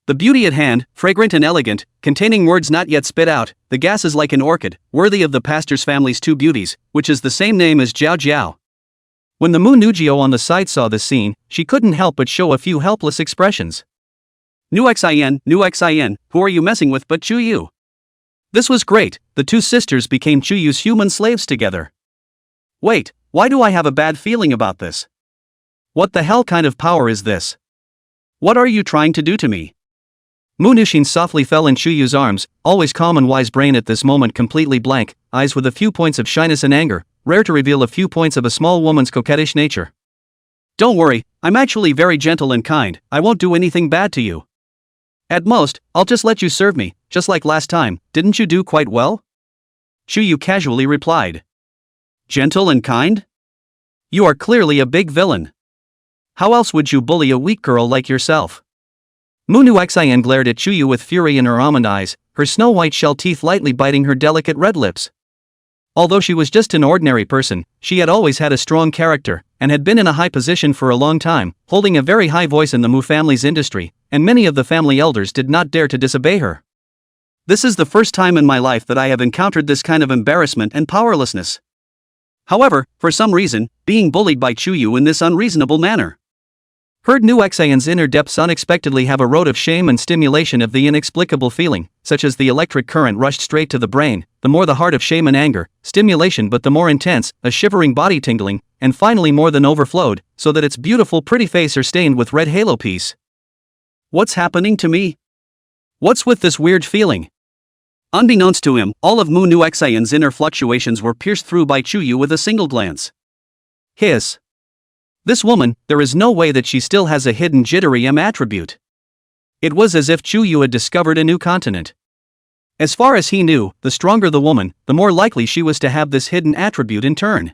The beauty at hand, fragrant and elegant, containing words not yet spit out, the gas is like an orchid, worthy of the pastor's family's two beauties, which is the same name as Zhao. When the Mu Nugio on the side saw this scene, she couldn't help but show a few helpless expressions. Nu Xin, who are you messing with but Chuyu? This was great, the two sisters became Chuyu's human slaves together. Wait, why do I have a bad feeling about this? What the hell kind of power is this? What are you trying to do to me? Mu Nugio softly fell in Chuyu's arms, always calm and wise brain at this moment completely blank, eyes with a few points of shyness and anger, rare to reveal a few points of a small woman's coquettish nature. Don't worry, I'm actually very gentle and kind, I won't do anything bad to you. At most, I'll just let you serve me, just like last time, didn't you do quite well? Chuyu casually replied. Gentle and kind? You are clearly a big villain. How else would you bully a weak girl like yourself? Mu Xin glared at Chuyu with fury in her almond eyes, her snow-white shell teeth lightly biting her delicate red lips. Although she was just an ordinary person, she had always had a strong character, and had been in a high position for a long time, holding a very high voice in the Mu family's industry, and many of the family elders did not dare to disobey her. This is the first time in my life that I have encountered this kind of embarrassment and powerlessness. However, for some reason, being bullied by Chuyu in this unreasonable manner. Heard Nu Xion's inner depths unexpectedly have a road of shame and stimulation of the inexplicable feeling, such as the electric current rushed straight to the brain, the more the heart of shame and anger, stimulation but the more intense, a shivering body tingling, and finally more than overflowed, so that its beautiful pretty face are stained with red halo piece. What's happening to me? What's with this weird feeling? Unbeknownst to him, all of Mu Xion's inner fluctuations were pierced through by Chuyu with a single glance. Hiss. This woman, there is no way that she still has a hidden jittery M attribute. It was as if Chuyu had discovered a new continent. As far as he knew, the stronger the woman, the more likely she was to have this hidden attribute in turn.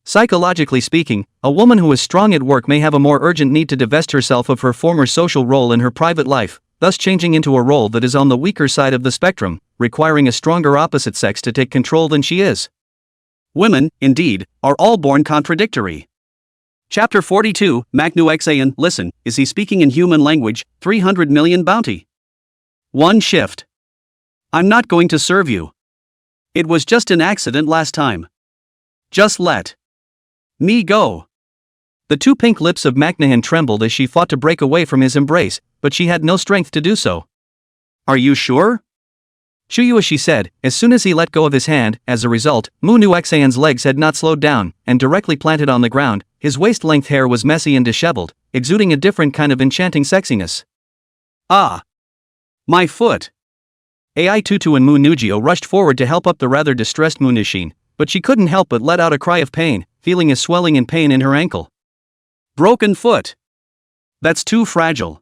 Psychologically speaking, a woman who is strong at work may have a more urgent need to divest herself of her former social role in her private life, thus changing into a role that is on the weaker side of the spectrum, requiring a stronger opposite sex to take control than she is. Women, indeed, are all born contradictory. Chapter 42, Magnu Xian, listen, is he speaking in human language, 300 million bounty? One shift. I'm not going to serve you. It was just an accident last time. Just let me go. The two pink lips of Magnahan trembled as she fought to break away from his embrace, but she had no strength to do so. Are you sure? Chuyu, she said, as soon as he let go of his hand. As a result, Mu Xian's legs had not slowed down, and directly planted on the ground, his waist-length hair was messy and disheveled, exuding a different kind of enchanting sexiness. Ah! My foot! Ai Tutu and Mu Nugio rushed forward to help up the rather distressed Mu Nugio, but she couldn't help but let out a cry of pain, feeling a swelling and pain in her ankle. Broken foot! That's too fragile.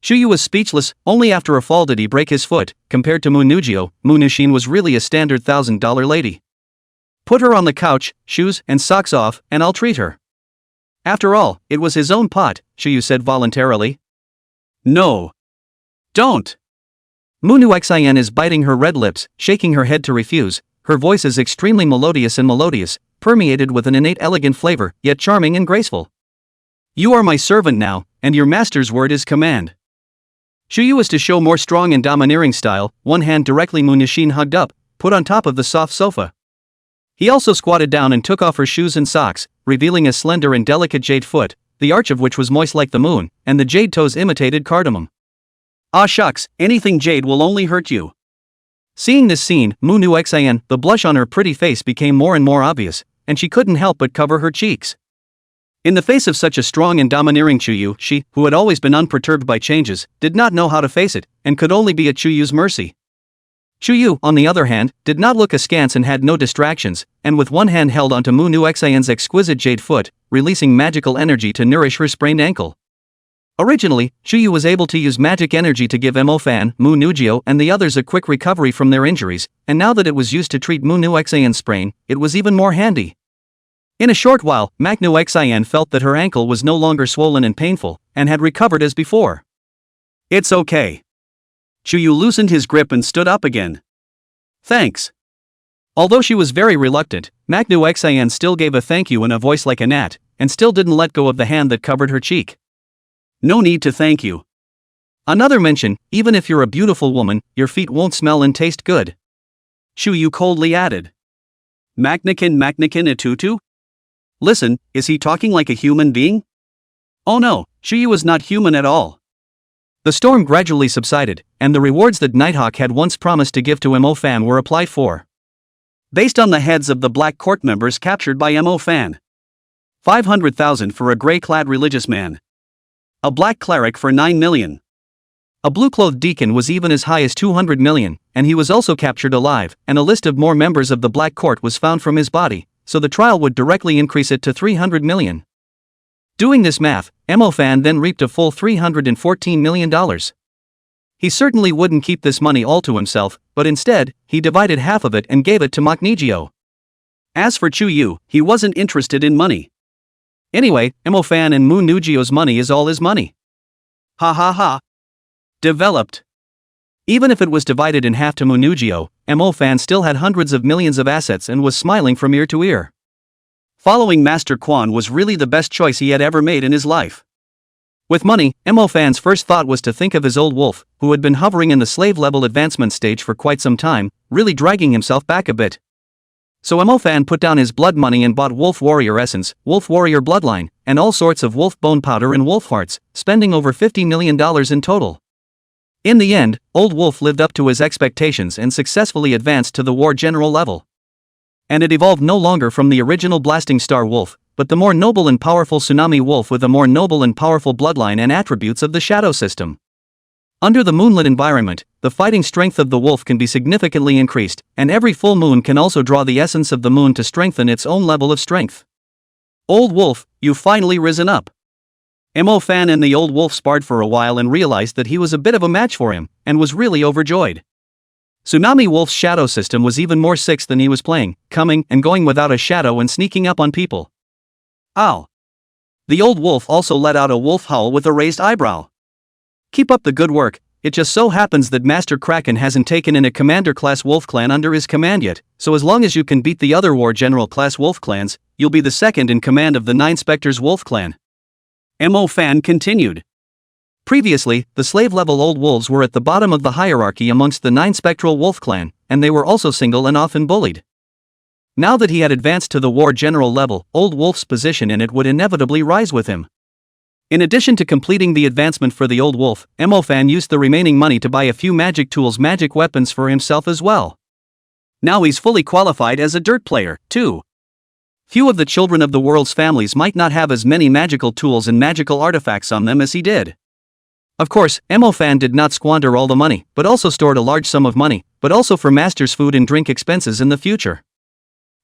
Chuyu was speechless. Only after a fall did he break his foot. Compared to Mu Nugio, Mu Nugio was really a standard $1,000 lady. Put her on the couch, shoes and socks off, and I'll treat her. After all, it was his own pot, Chuyu said voluntarily. No. Don't. Mu Xian is biting her red lips, shaking her head to refuse. Her voice is extremely melodious, permeated with an innate elegant flavor, yet charming and graceful. You are my servant now, and your master's word is command. Chuyu was to show more strong and domineering style, one hand directly Mu Nugio hugged up, put on top of the soft sofa. He also squatted down and took off her shoes and socks, revealing a slender and delicate jade foot, the arch of which was moist like the moon, and the jade toes imitated cardamom. Ah shucks, anything jade will only hurt you. Seeing this scene, Mu Xian, the blush on her pretty face became more and more obvious, and she couldn't help but cover her cheeks. In the face of such a strong and domineering Chuyu, she, who had always been unperturbed by changes, did not know how to face it, and could only be at Chuyu's mercy. Chuyu, on the other hand, did not look askance and had no distractions, and with one hand held onto Mu Xian's exquisite jade foot, releasing magical energy to nourish her sprained ankle. Originally, Chuyu was able to use magic energy to give Mo-fan, Mu Nugio and the others a quick recovery from their injuries, and now that it was used to treat Mu Nu Xian sprain, it was even more handy. In a short while, Mak Nu Xian felt that her ankle was no longer swollen and painful, and had recovered as before. It's okay. Chuyu loosened his grip and stood up again. Thanks. Although she was very reluctant, Mak Nu Xian still gave a thank you in a voice like a gnat, and still didn't let go of the hand that covered her cheek. No need to thank you. Another mention, even if you're a beautiful woman, your feet won't smell and taste good. Chuyu coldly added. Maknakin Itutu? Listen, is he talking like a human being? Oh no, Chuyu is not human at all. The storm gradually subsided, and the rewards that Nighthawk had once promised to give to Mo-fan were applied for. Based on the heads of the black court members captured by Mo-fan. 500,000 for a grey-clad religious man. A black cleric for 9 million. A blue-clothed deacon was even as high as 200 million, and he was also captured alive, and a list of more members of the black court was found from his body, so the trial would directly increase it to 300 million. Doing this math, Mo-fan then reaped a full $314 million. He certainly wouldn't keep this money all to himself, but instead, he divided half of it and gave it to Mak Nugio. As for Chuyu, he wasn't interested in money. Anyway, Mo-fan and Mu Nugio's money is all his money. Ha ha ha. Developed. Even if it was divided in half to Mu Nugio, Mo-fan still had hundreds of millions of assets and was smiling from ear to ear. Following Master Quan was really the best choice he had ever made in his life. With money, Mo-fan's first thought was to think of his old wolf, who had been hovering in the slave-level advancement stage for quite some time, really dragging himself back a bit. So Mo-fan put down his blood money and bought Wolf Warrior Essence, Wolf Warrior Bloodline, and all sorts of wolf bone powder and wolf hearts, spending over $50 million in total. In the end, Old Wolf lived up to his expectations and successfully advanced to the War General level. And it evolved no longer from the original Blasting Star Wolf, but the more noble and powerful Tsunami Wolf with a more noble and powerful bloodline and attributes of the Shadow system. Under the moonlit environment, the fighting strength of the wolf can be significantly increased, and every full moon can also draw the essence of the moon to strengthen its own level of strength. Old Wolf, you've finally risen up. Mo-fan and the Old Wolf sparred for a while and realized that he was a bit of a match for him, and was really overjoyed. Tsunami Wolf's shadow system was even more six than he was playing, coming and going without a shadow and sneaking up on people. Ow! The Old Wolf also let out a wolf howl with a raised eyebrow. Keep up the good work. It just so happens that Master Kraken hasn't taken in a commander-class wolf clan under his command yet, so as long as you can beat the other War General-class wolf clans, you'll be the second in command of the 9 Spectres wolf clan. Mo-fan continued. Previously, the slave-level Old Wolves were at the bottom of the hierarchy amongst the 9 Spectral wolf clan, and they were also single and often bullied. Now that he had advanced to the War General level, Old Wolf's position in it would inevitably rise with him. In addition to completing the advancement for the Old Wolf, Mo-fan used the remaining money to buy a few magic tools, magic weapons for himself as well. Now he's fully qualified as a dirt player, too. Few of the children of the world's families might not have as many magical tools and magical artifacts on them as he did. Of course, Mo-fan did not squander all the money, but also stored a large sum of money, but also for Master's food and drink expenses in the future.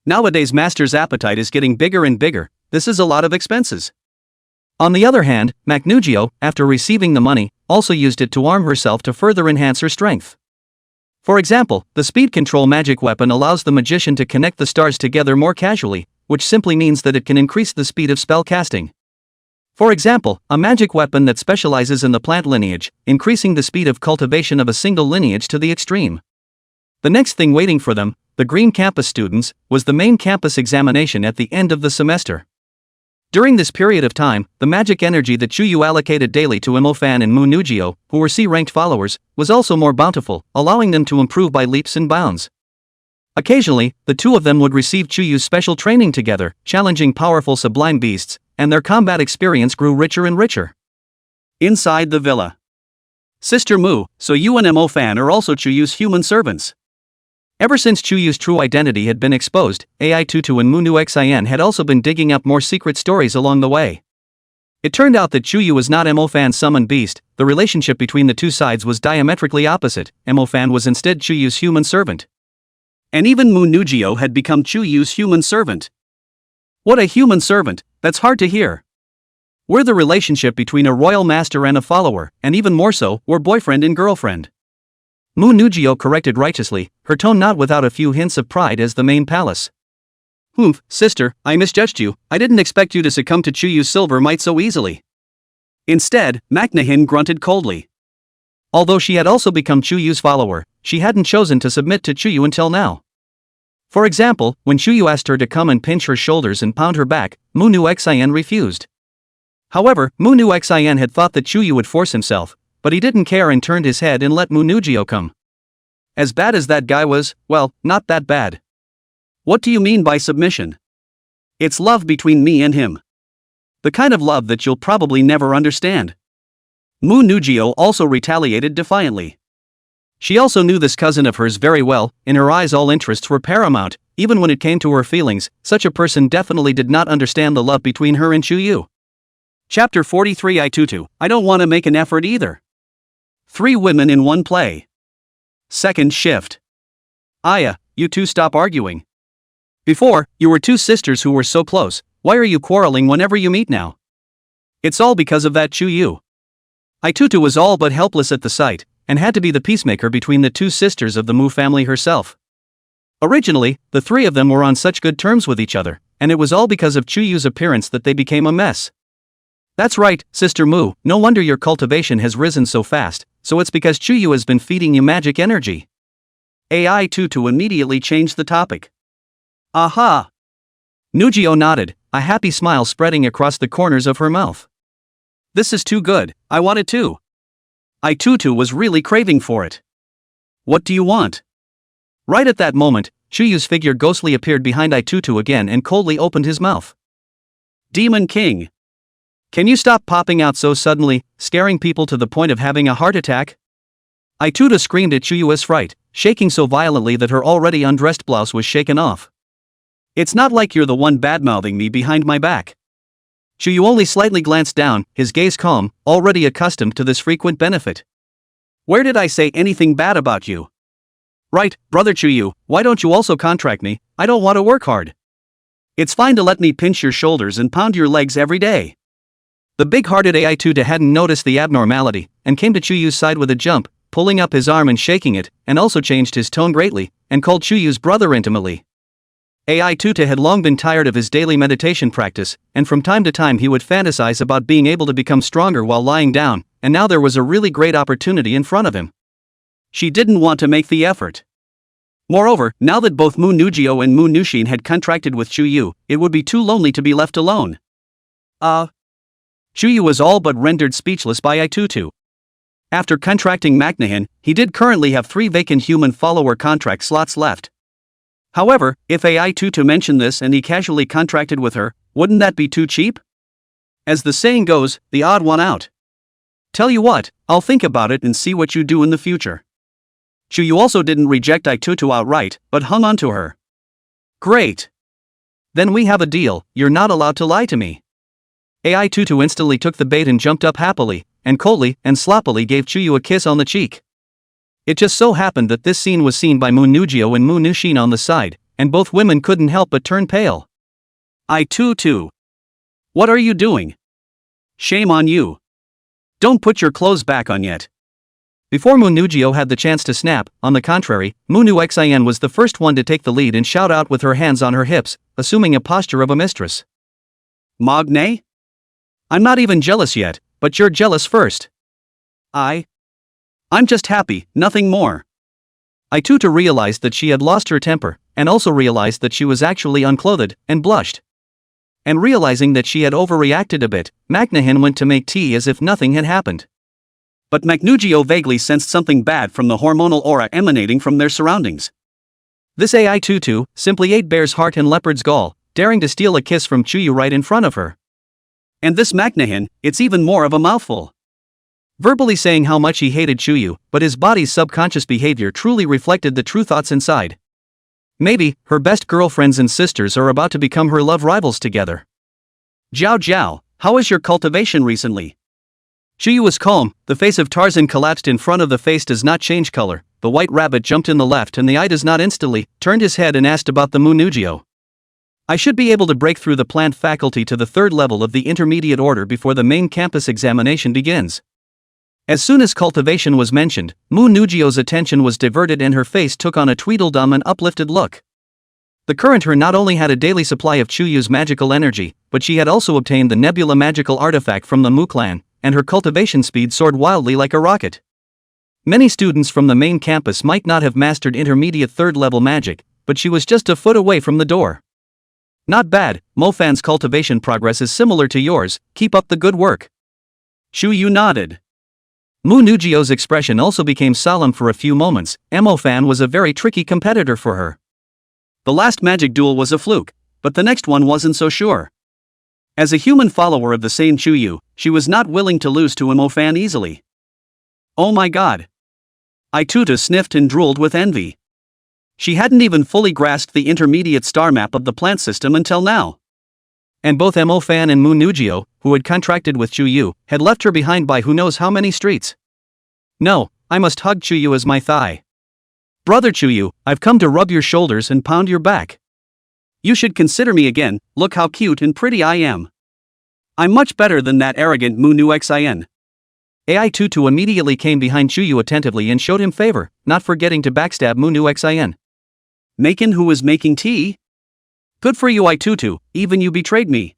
Nowadays Master's appetite is getting bigger and bigger, this is a lot of expenses. On the other hand, Mak Nugio, after receiving the money, also used it to arm herself to further enhance her strength. For example, the speed control magic weapon allows the magician to connect the stars together more casually, which simply means that it can increase the speed of spell casting. For example, a magic weapon that specializes in the plant lineage, increasing the speed of cultivation of a single lineage to the extreme. The next thing waiting for them, the Green Campus students, was the main campus examination at the end of the semester. During this period of time, the magic energy that Chuyu allocated daily to Mo-fan and Mu Nugio, who were C-ranked followers, was also more bountiful, allowing them to improve by leaps and bounds. Occasionally, the two of them would receive Chuyu's special training together, challenging powerful sublime beasts, and their combat experience grew richer and richer. Inside the villa. Sister Mu, so you and Mo-fan are also Chuyu's human servants. Ever since Chuyu's true identity had been exposed, AI Tutu and Mu Nu Xian had also been digging up more secret stories along the way. It turned out that Chuyu was not Mo-fan's summoned beast, the relationship between the two sides was diametrically opposite, Mo-fan was instead Chuyu's human servant. And even Mu Nugio had become Chuyu's human servant. What a human servant, that's hard to hear. We're the relationship between a royal master and a follower, and even more so, we're boyfriend and girlfriend. Mu Nugio corrected righteously, her tone not without a few hints of pride as the main palace. Humph, sister, I misjudged you. I didn't expect you to succumb to Chuyu's silver might so easily. Instead, Macnahin grunted coldly. Although she had also become Chuyu's follower, she hadn't chosen to submit to Chuyu until now. For example, when Chuyu asked her to come and pinch her shoulders and pound her back, Mu Nu Xian refused. However, Mu Nu Xian had thought that Chuyu would force himself, but he didn't care and turned his head and let Mu Nugio come. As bad as that guy was, well, not that bad. What do you mean by submission? It's love between me and him. The kind of love that you'll probably never understand. Mu Nugio also retaliated defiantly. She also knew this cousin of hers very well. In her eyes all interests were paramount, even when it came to her feelings. Such a person definitely did not understand the love between her and Chuyu. Chapter 43 Itutu, I don't want to make an effort either. 3 women in one play. Second shift. Aya, you two stop arguing. Before, you were 2 sisters who were so close. Why are you quarreling whenever you meet now? It's all because of that Chuyu. Itutu was all but helpless at the sight, and had to be the peacemaker between the 2 sisters of the Mu family herself. Originally, the 3 of them were on such good terms with each other, and it was all because of Chuyu's appearance that they became a mess. That's right, Sister Mu, no wonder your cultivation has risen so fast, so it's because Chuyu has been feeding you magic energy. AI Tutu immediately changed the topic. Aha! Nugio nodded, a happy smile spreading across the corners of her mouth. This is too good, I want it too. Itutu was really craving for it. What do you want? Right at that moment, Chuyu's figure ghostly appeared behind Itutu again and coldly opened his mouth. Demon King! Can you stop popping out so suddenly, scaring people to the point of having a heart attack? Itutu screamed at Chuyu's fright, shaking so violently that her already undressed blouse was shaken off. It's not like you're the one badmouthing me behind my back. Chuyu only slightly glanced down, his gaze calm, already accustomed to this frequent benefit. Where did I say anything bad about you? Right, brother Chuyu, why don't you also contract me? I don't want to work hard. It's fine to let me pinch your shoulders and pound your legs every day. The big-hearted AI-Tuta hadn't noticed the abnormality, and came to Chuyu's side with a jump, pulling up his arm and shaking it, and also changed his tone greatly, and called Chuyu's brother intimately. AI-Tuta had long been tired of his daily meditation practice, and from time to time he would fantasize about being able to become stronger while lying down, and now there was a really great opportunity in front of him. She didn't want to make the effort. Moreover, now that both Mu Nugio and Mu Nushin had contracted with Chuyu, it would be too lonely to be left alone. Chuyu was all but rendered speechless by Itutu. After contracting Macnahin, he did currently have 3 vacant human follower contract slots left. However, if AI-Tutu mentioned this and he casually contracted with her, wouldn't that be too cheap? As the saying goes, the odd one out. Tell you what, I'll think about it and see what you do in the future. Chuyu also didn't reject AI-Tutu outright, but hung on to her. Great. Then we have a deal, you're not allowed to lie to me. AI-Tutu instantly took the bait and jumped up happily, and coldly and sloppily gave Chuyu a kiss on the cheek. It just so happened that this scene was seen by Mu Nugio and Mu Nushin on the side, and both women couldn't help but turn pale. AI-Tutu. What are you doing? Shame on you. Don't put your clothes back on yet. Before Mu Nugio had the chance to snap, on the contrary, Mu Nu Xian was the first one to take the lead and shout out with her hands on her hips, assuming a posture of a mistress. Magne? I'm not even jealous yet, but you're jealous first. I'm just happy, nothing more. Itutu realized that she had lost her temper, and also realized that she was actually unclothed, and blushed. And realizing that she had overreacted a bit, Macnahin went to make tea as if nothing had happened. But Macnugio vaguely sensed something bad from the hormonal aura emanating from their surroundings. This AI-Tutu simply ate bear's heart and leopard's gall, daring to steal a kiss from Chuyu right in front of her. And this Macnahin, it's even more of a mouthful. Verbally saying how much he hated Chuyu, but his body's subconscious behavior truly reflected the true thoughts inside. Maybe, her best girlfriends and sisters are about to become her love rivals together. Zhao, how is your cultivation recently? Chuyu was calm, the face of Tarzan collapsed in front of the face does not change color, the white rabbit jumped in the left and the eye does not instantly, turned his head and asked about the Mu Nugio. I should be able to break through the plant faculty to the third level of the intermediate order before the main campus examination begins. As soon as cultivation was mentioned, Mu Nugio's attention was diverted and her face took on a tweedledum and uplifted look. The current her not only had a daily supply of Chuyu's magical energy, but she had also obtained the Nebula magical artifact from the Mu clan, and her cultivation speed soared wildly like a rocket. Many students from the main campus might not have mastered intermediate third-level magic, but she was just a foot away from the door. Not bad, Mofan's cultivation progress is similar to yours, keep up the good work. Chuyu nodded. Mu Nugio's expression also became solemn for a few moments. Mofan was a very tricky competitor for her. The last magic duel was a fluke, but the next one wasn't so sure. As a human follower of the same Chuyu, she was not willing to lose to Mofan easily. Oh my god. Aituta sniffed and drooled with envy. She hadn't even fully grasped the intermediate star map of the plant system until now. And both Mofan and Mu Nugio, who had contracted with Chuyu, had left her behind by who knows how many streets. No, I must hug Chuyu as my thigh. Brother Chuyu, I've come to rub your shoulders and pound your back. You should consider me again, look how cute and pretty I am. I'm much better than that arrogant Mu Nu Xin. Ai-Tutu immediately came behind Chuyu attentively and showed him favor, not forgetting to backstab Mu Nu Xin. Maken who was making tea? Good for you Ai-Tutu, even you betrayed me.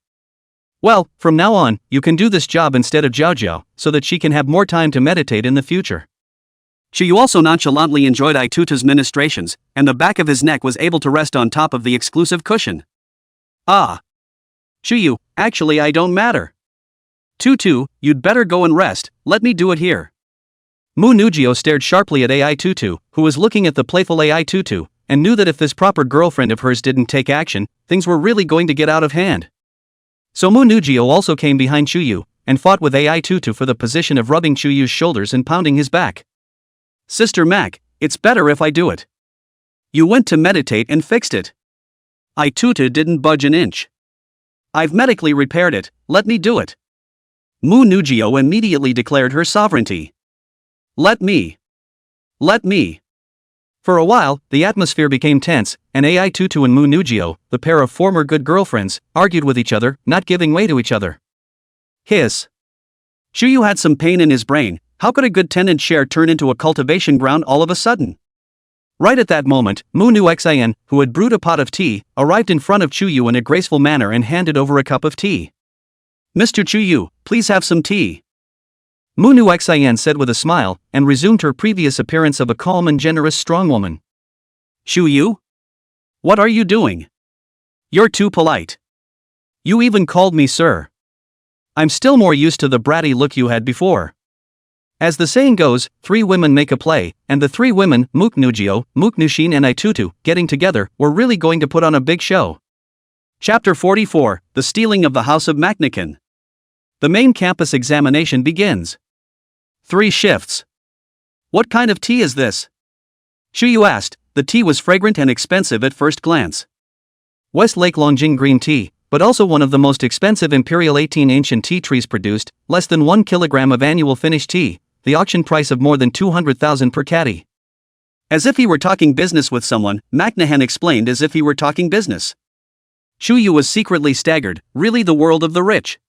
Well, from now on, you can do this job instead of Zhao Zhao, so that she can have more time to meditate in the future. Chuyu also nonchalantly enjoyed Ai-Tuta's ministrations, and the back of his neck was able to rest on top of the exclusive cushion. Ah. Chuyu, actually I don't matter. Tutu, you'd better go and rest, let me do it here. Mu Nugio stared sharply at Ai-Tutu, who was looking at the playful Ai-Tutu, and knew that if this proper girlfriend of hers didn't take action, things were really going to get out of hand. So Mu Nugio also came behind Chuyu, and fought with Ai-Tutu for the position of rubbing Chuyu's shoulders and pounding his back. Sister Mac, it's better if I do it. You went to meditate and fixed it. Ai-Tutu didn't budge an inch. I've medically repaired it, let me do it. Mu Nugio immediately declared her sovereignty. Let me. For a while, the atmosphere became tense, and Ai-Tutu and Mu Nugio, the pair of former good girlfriends, argued with each other, not giving way to each other. Hiss. Chuyu had some pain in his brain. How could a good tenant share turn into a cultivation ground all of a sudden? Right at that moment, Mu Nu Xin, who had brewed a pot of tea, arrived in front of Chuyu in a graceful manner and handed over a cup of tea. Mr. Chuyu, please have some tea. Mu Nu Xin said with a smile, and resumed her previous appearance of a calm and generous strong woman. Chuyu? What are you doing? You're too polite. You even called me sir. I'm still more used to the bratty look you had before. As the saying goes, 3 women make a play, and the 3 women, Mook Nugio, Mook Nushin and Ai-Tutu, getting together, were really going to put on a big show. Chapter 44, The Stealing of the House of Maknakin. The main campus examination begins. 3 shifts. What kind of tea is this? Chuyu asked. The tea was fragrant and expensive at first glance. West Lake Longjing green tea, but also one of the most expensive Imperial 18 ancient tea trees produced, less than 1 kilogram of annual finished tea, the auction price of more than 200,000 per caddy. As if he were talking business with someone, Maknahan explained as if he were talking business. Chuyu was secretly staggered, really the world of the rich.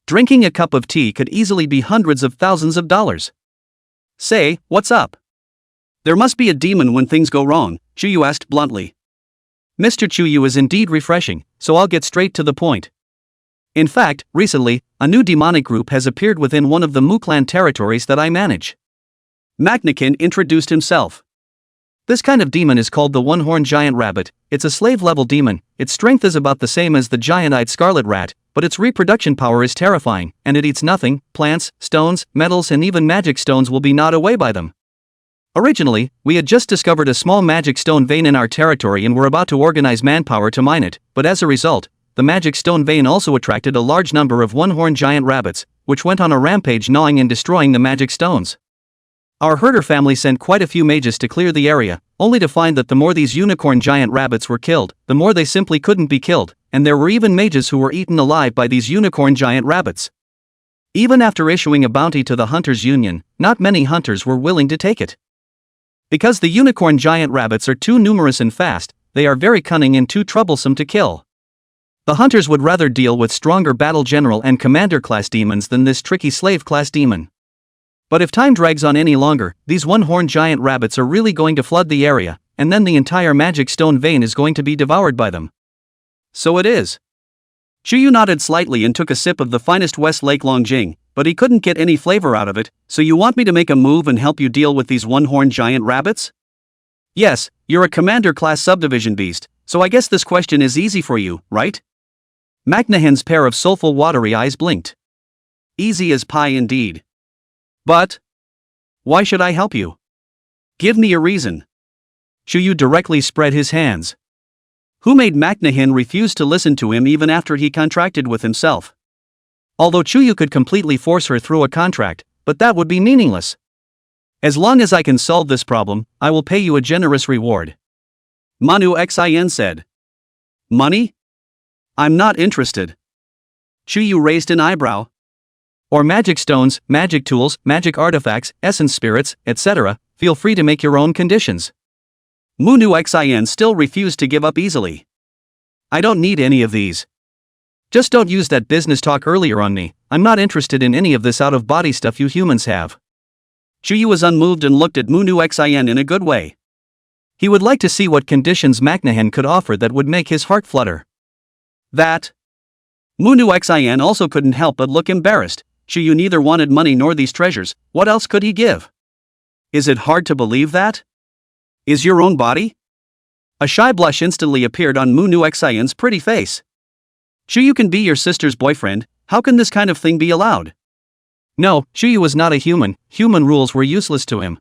Drinking a cup of tea could easily be hundreds of thousands of dollars. Say, what's up? There must be a demon when things go wrong, Chuyu asked bluntly. Mr. Chuyu is indeed refreshing, so I'll get straight to the point. In fact, recently, a new demonic group has appeared within one of the Mu clan territories that I manage. Maknakin introduced himself. This kind of demon is called the one-horned giant rabbit. It's a slave-level demon. Its strength is about the same as the giant-eyed scarlet rat, but its reproduction power is terrifying, and it eats nothing. Plants, stones, metals and even magic stones will be gnawed away by them. Originally, we had just discovered a small magic stone vein in our territory and were about to organize manpower to mine it, but as a result, the magic stone vein also attracted a large number of one-horned giant rabbits, which went on a rampage gnawing and destroying the magic stones. Our herder family sent quite a few mages to clear the area, only to find that the more these unicorn giant rabbits were killed, the more they simply couldn't be killed, and there were even mages who were eaten alive by these unicorn giant rabbits. Even after issuing a bounty to the Hunters Union, not many hunters were willing to take it. Because the unicorn giant rabbits are too numerous and fast, they are very cunning and too troublesome to kill. The hunters would rather deal with stronger battle general and commander class demons than this tricky slave class demon. But if time drags on any longer, these one-horned giant rabbits are really going to flood the area, and then the entire magic stone vein is going to be devoured by them. So it is. Chuyu nodded slightly and took a sip of the finest West Lake Longjing, but he couldn't get any flavor out of it. So you want me to make a move and help you deal with these one-horned giant rabbits? Yes, you're a commander class subdivision beast, so I guess this question is easy for you, right? McNahan's pair of soulful watery eyes blinked. Easy as pie indeed. But why should I help you? Give me a reason. Chuyu directly spread his hands. Who made McNahan refuse to listen to him even after he contracted with himself? Although Chuyu could completely force her through a contract, but that would be meaningless. As long as I can solve this problem, I will pay you a generous reward. manhwa said. Money? I'm not interested. Chuyu raised an eyebrow. Or magic stones, magic tools, magic artifacts, essence spirits, etc., feel free to make your own conditions. manhwa still refused to give up easily. I don't need any of these. Just don't use that business talk earlier on me. I'm not interested in any of this out-of-body stuff you humans have. Chuyu was unmoved and looked at manhwa in a good way. He would like to see what conditions McNahan could offer that would make his heart flutter. That. manhwa also couldn't help but look embarrassed. Chuyu neither wanted money nor these treasures. What else could he give? Is it hard to believe that? Is your own body? A shy blush instantly appeared on manhwa's pretty face. Chuyu can be your sister's boyfriend. How can this kind of thing be allowed? No, Chuyu was not a human. Human rules were useless to him.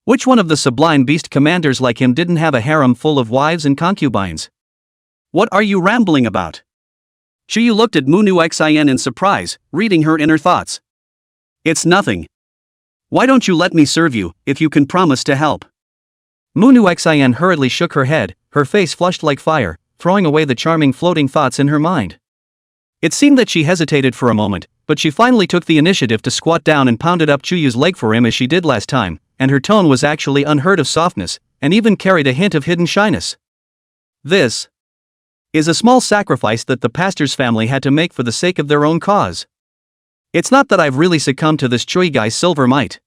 Which one of the sublime beast commanders like him didn't have a harem full of wives and concubines? What are you rambling about? Chuyu looked at manhwa in surprise, reading her inner thoughts. It's nothing. Why don't you let me serve you, if you can promise to help? manhwa hurriedly shook her head, her face flushed like fire, throwing away the charming floating thoughts in her mind. It seemed that she hesitated for a moment, but she finally took the initiative to squat down and pounded up Chuyu's leg for him as she did last time, and her tone was actually unheard of softness, and even carried a hint of hidden shyness. This is a small sacrifice that the pastor's family had to make for the sake of their own cause. It's not that I've really succumbed to this Chuyu guy's silver might.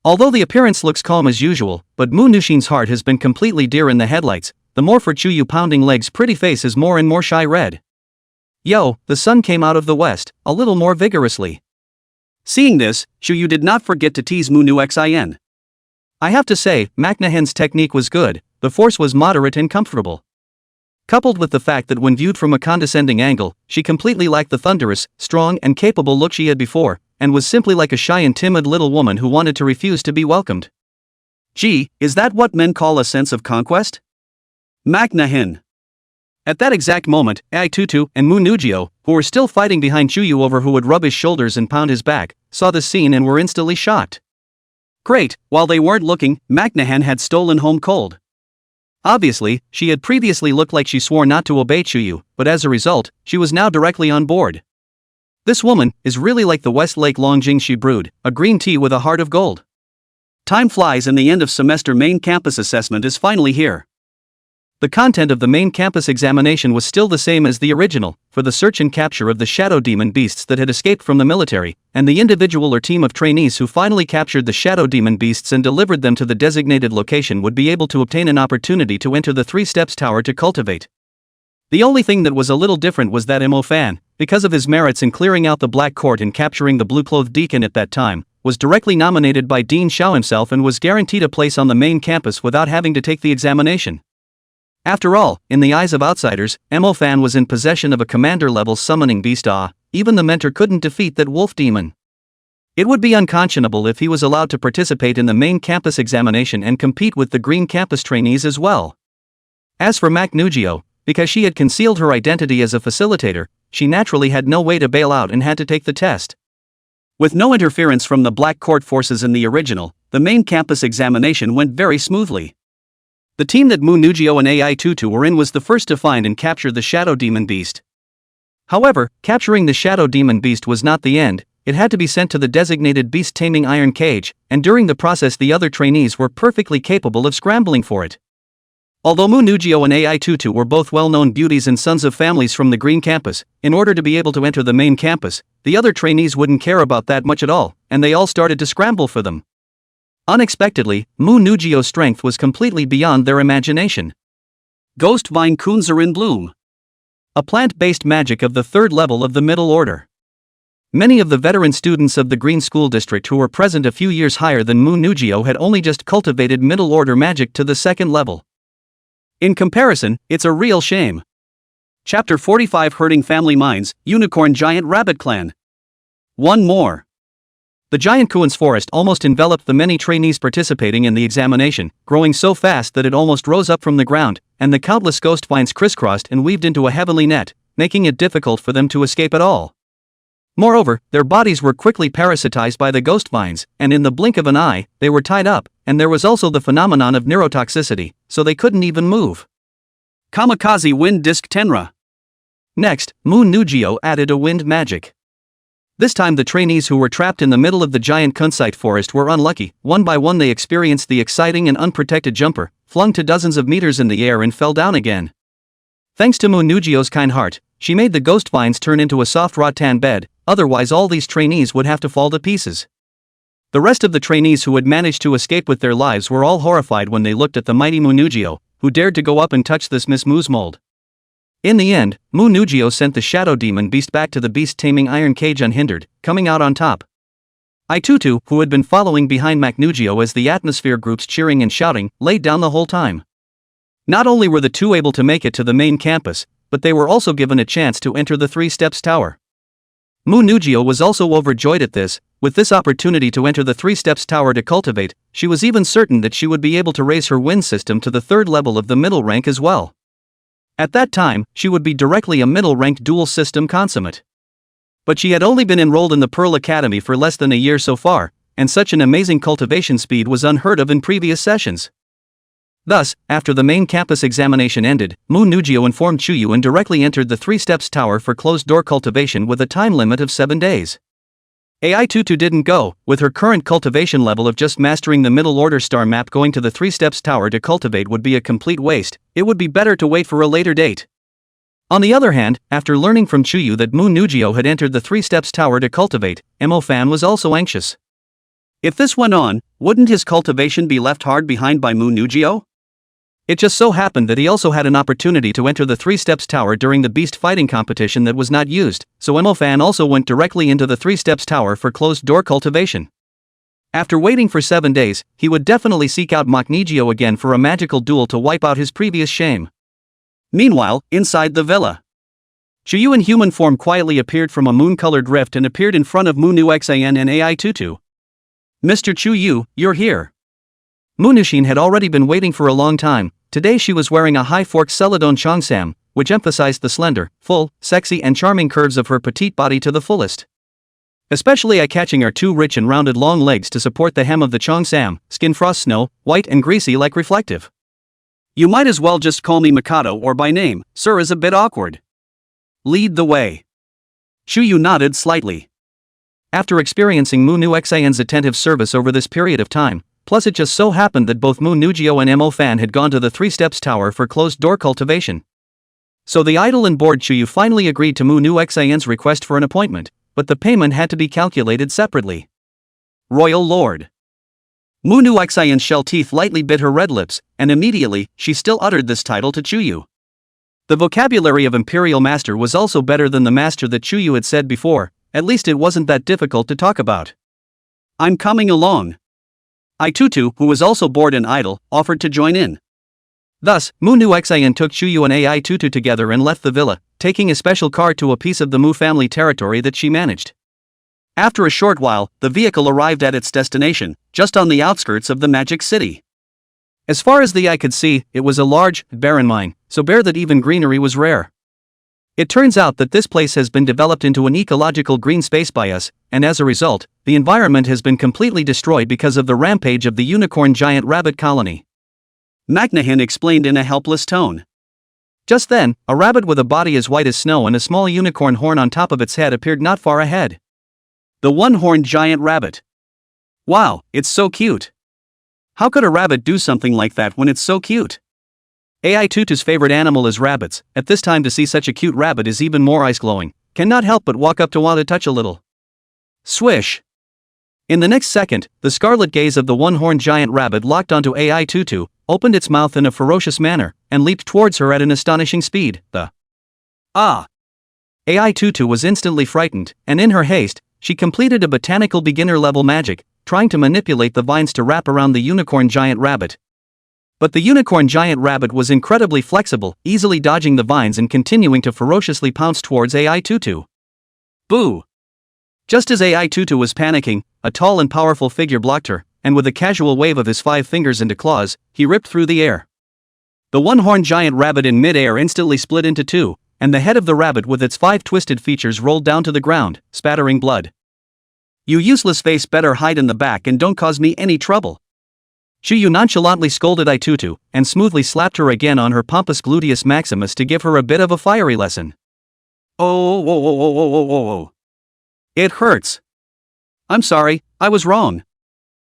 Although the appearance looks calm as usual, but Moonushin's heart has been completely deer in the headlights, the more for Chuyu pounding leg's pretty face is more and more shy red. Yo, the sun came out of the west, a little more vigorously. Seeing this, Chuyu did not forget to tease manhwa. I have to say, McNahan's technique was good, the force was moderate and comfortable. Coupled with the fact that when viewed from a condescending angle, she completely lacked the thunderous, strong and capable look she had before, and was simply like a shy and timid little woman who wanted to refuse to be welcomed. Gee, is that what men call a sense of conquest? McNahan. At that exact moment, Ai-Tutu and Moonugio, who were still fighting behind Chuyu over who would rub his shoulders and pound his back, saw the scene and were instantly shocked. Great, while they weren't looking, McNahan had stolen home cold. Obviously, she had previously looked like she swore not to obey Chuyu, but as a result, she was now directly on board. This woman is really like the West Lake Longjing she brewed, a green tea with a heart of gold. Time flies and the end of semester main campus assessment is finally here. The content of the main campus examination was still the same as the original, for the search and capture of the shadow demon beasts that had escaped from the military, and the individual or team of trainees who finally captured the shadow demon beasts and delivered them to the designated location would be able to obtain an opportunity to enter the 3 Steps Tower to cultivate. The only thing that was a little different was that Mo Fan, because of his merits in clearing out the Black Court and capturing the blue-clothed deacon at that time, was directly nominated by Dean Zhao himself and was guaranteed a place on the main campus without having to take the examination. After all, in the eyes of outsiders, Mo Fan was in possession of a commander-level summoning beast. Even the mentor couldn't defeat that wolf demon. It would be unconscionable if he was allowed to participate in the main campus examination and compete with the green campus trainees as well. As for Nugio, because she had concealed her identity as a facilitator, she naturally had no way to bail out and had to take the test. With no interference from the Black Court forces in the original, the main campus examination went very smoothly. The team that Moonugio and Ai-Tutu were in was the first to find and capture the Shadow Demon Beast. However, capturing the Shadow Demon Beast was not the end. It had to be sent to the designated beast-taming iron cage, and during the process the other trainees were perfectly capable of scrambling for it. Although Mu Nugio and AI Tutu were both well-known beauties and sons of families from the Green Campus, in order to be able to enter the main campus, the other trainees wouldn't care about that much at all, and they all started to scramble for them. Unexpectedly, Mu Nugio's strength was completely beyond their imagination. Ghost Vine Coons are in bloom. A plant-based magic of the third level of the middle order. Many of the veteran students of the Green School District who were present a few years higher than Mu Nugio had only just cultivated middle order magic to the second level. In comparison, it's a real shame. Chapter 45 Hurting Family Minds, Unicorn Giant Rabbit Clan. One more. The giant Kuan's forest almost enveloped the many trainees participating in the examination, growing so fast that it almost rose up from the ground, and the countless ghost vines crisscrossed and weaved into a heavenly net, making it difficult for them to escape at all. Moreover, their bodies were quickly parasitized by the ghost vines, and in the blink of an eye, they were tied up, and there was also the phenomenon of neurotoxicity, so they couldn't even move. Kamikaze Wind Disc Tenra. Next, Mu Nugio added a wind magic. This time the trainees who were trapped in the middle of the giant kunzite forest were unlucky. One by one they experienced the exciting and unprotected jumper, flung to dozens of meters in the air and fell down again. Thanks to Mu Nugio's kind heart, she made the ghost vines turn into a soft rattan bed, otherwise all these trainees would have to fall to pieces. The rest of the trainees who had managed to escape with their lives were all horrified when they looked at the mighty Mu Nugio, who dared to go up and touch this Miss Mu's mold. In the end, Mu Nugio sent the shadow demon beast back to the beast-taming iron cage unhindered, coming out on top. Tutu, who had been following behind Mac Nugio as the atmosphere groups cheering and shouting, laid down the whole time. Not only were the two able to make it to the main campus, but they were also given a chance to enter the Three Steps Tower. Mu Nugio was also overjoyed at this. With this opportunity to enter the Three Steps Tower to cultivate, she was even certain that she would be able to raise her wind system to the third level of the middle rank as well. At that time, she would be directly a middle-ranked dual system consummate. But she had only been enrolled in the Pearl Academy for less than a year so far, and such an amazing cultivation speed was unheard of in previous sessions. Thus, after the main campus examination ended, Mu Nugio informed Chuyu and directly entered the Three Steps Tower for closed-door cultivation with a time limit of 7 days. AI Tutu didn't go. With her current cultivation level of just mastering the middle order star map, going to the Three Steps Tower to cultivate would be a complete waste. It would be better to wait for a later date. On the other hand, after learning from Chuyu that Mu Nugio had entered the Three Steps Tower to cultivate, Mo-fan was also anxious. If this went on, wouldn't his cultivation be left hard behind by Mu Nugio? It just so happened that he also had an opportunity to enter the Three Steps Tower during the beast fighting competition that was not used, so Mo-fan also went directly into the Three Steps Tower for closed-door cultivation. After waiting for 7 days, he would definitely seek out Mac Nugio again for a magical duel to wipe out his previous shame. Meanwhile, inside the villa, Chuyu in human form quietly appeared from a moon-colored rift and appeared in front of Mu Nuxan and AI Tutu. Mr. Chuyu, you're here. Mu Nushin had already been waiting for a long time. Today she was wearing a high-forked celadon cheongsam, which emphasized the slender, full, sexy and charming curves of her petite body to the fullest. Especially eye-catching are two rich and rounded long legs to support the hem of the cheongsam, skin frost snow, white and greasy like reflective. You might as well just call me Mikado or by name, sir is a bit awkward. Lead the way. Chuyu nodded slightly. After experiencing Mu Nuxan's attentive service over this period of time, plus it just so happened that both Mu Nugio and Mo-fan had gone to the Three Steps Tower for closed-door cultivation. So the idle and bored Chuyu finally agreed to Mu Nuxan's request for an appointment, but the payment had to be calculated separately. Royal Lord. Mu Nuxan's shell teeth lightly bit her red lips, and immediately, she still uttered this title to Chuyu. The vocabulary of Imperial Master was also better than the master that Chuyu had said before, at least it wasn't that difficult to talk about. I'm coming along. Tutu, who was also bored and idle, offered to join in. Thus, Mu Nuxan took Chuyu and AI Tutu together and left the villa, taking a special car to a piece of the Mu family territory that she managed. After a short while, the vehicle arrived at its destination, just on the outskirts of the Magic City. As far as the eye could see, it was a large, barren mine, so bare that even greenery was rare. It turns out that this place has been developed into an ecological green space by us, and as a result, the environment has been completely destroyed because of the rampage of the unicorn giant rabbit colony. Magnahin explained in a helpless tone. Just then, a rabbit with a body as white as snow and a small unicorn horn on top of its head appeared not far ahead. The one-horned giant rabbit. Wow, it's so cute. How could a rabbit do something like that when it's so cute? AI Tutu's favorite animal is rabbits. At this time, to see such a cute rabbit is even more ice-glowing. Cannot help but walk up to want to touch a little. Swish! In the next second, the scarlet gaze of the one-horned giant rabbit locked onto AI Tutu, opened its mouth in a ferocious manner, and leaped towards her at an astonishing speed. Ah! AI Tutu was instantly frightened, and in her haste, she completed a botanical beginner-level magic, trying to manipulate the vines to wrap around the unicorn giant rabbit. But the unicorn giant rabbit was incredibly flexible, easily dodging the vines and continuing to ferociously pounce towards AI Tutu. Boo! Just as AI Tutu was panicking, a tall and powerful figure blocked her, and with a casual wave of his 5 fingers and claws, he ripped through the air. The one-horned giant rabbit in mid-air instantly split into 2, and the head of the rabbit with its 5 twisted features rolled down to the ground, spattering blood. You useless face, better hide in the back and don't cause me any trouble. Chuyu nonchalantly scolded AI Tutu, and smoothly slapped her again on her pompous gluteus maximus to give her a bit of a fiery lesson. Oh. It hurts. I'm sorry, I was wrong.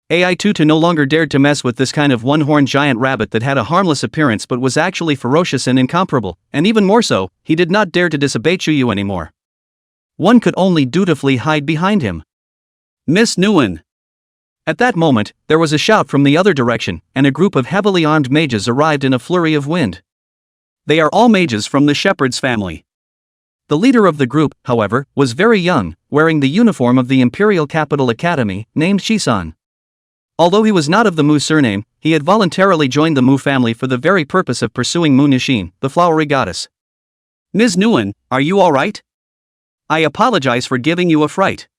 AI Tutu no longer dared to mess with this kind of one-horned giant rabbit that had a harmless appearance but was actually ferocious and incomparable, and even more so, he did not dare to disobey Chuyu anymore. One could only dutifully hide behind him. Miss Nguyen. At that moment, there was a shout from the other direction, and a group of heavily armed mages arrived in a flurry of wind. They are all mages from the shepherd's family. The leader of the group, however, was very young, wearing the uniform of the Imperial Capital Academy, named Shisan. Although he was not of the Mu surname, he had voluntarily joined the Mu family for the very purpose of pursuing Mu Nishin, the flowery goddess. Ms. Nguyen, are you alright? I apologize for giving you a fright.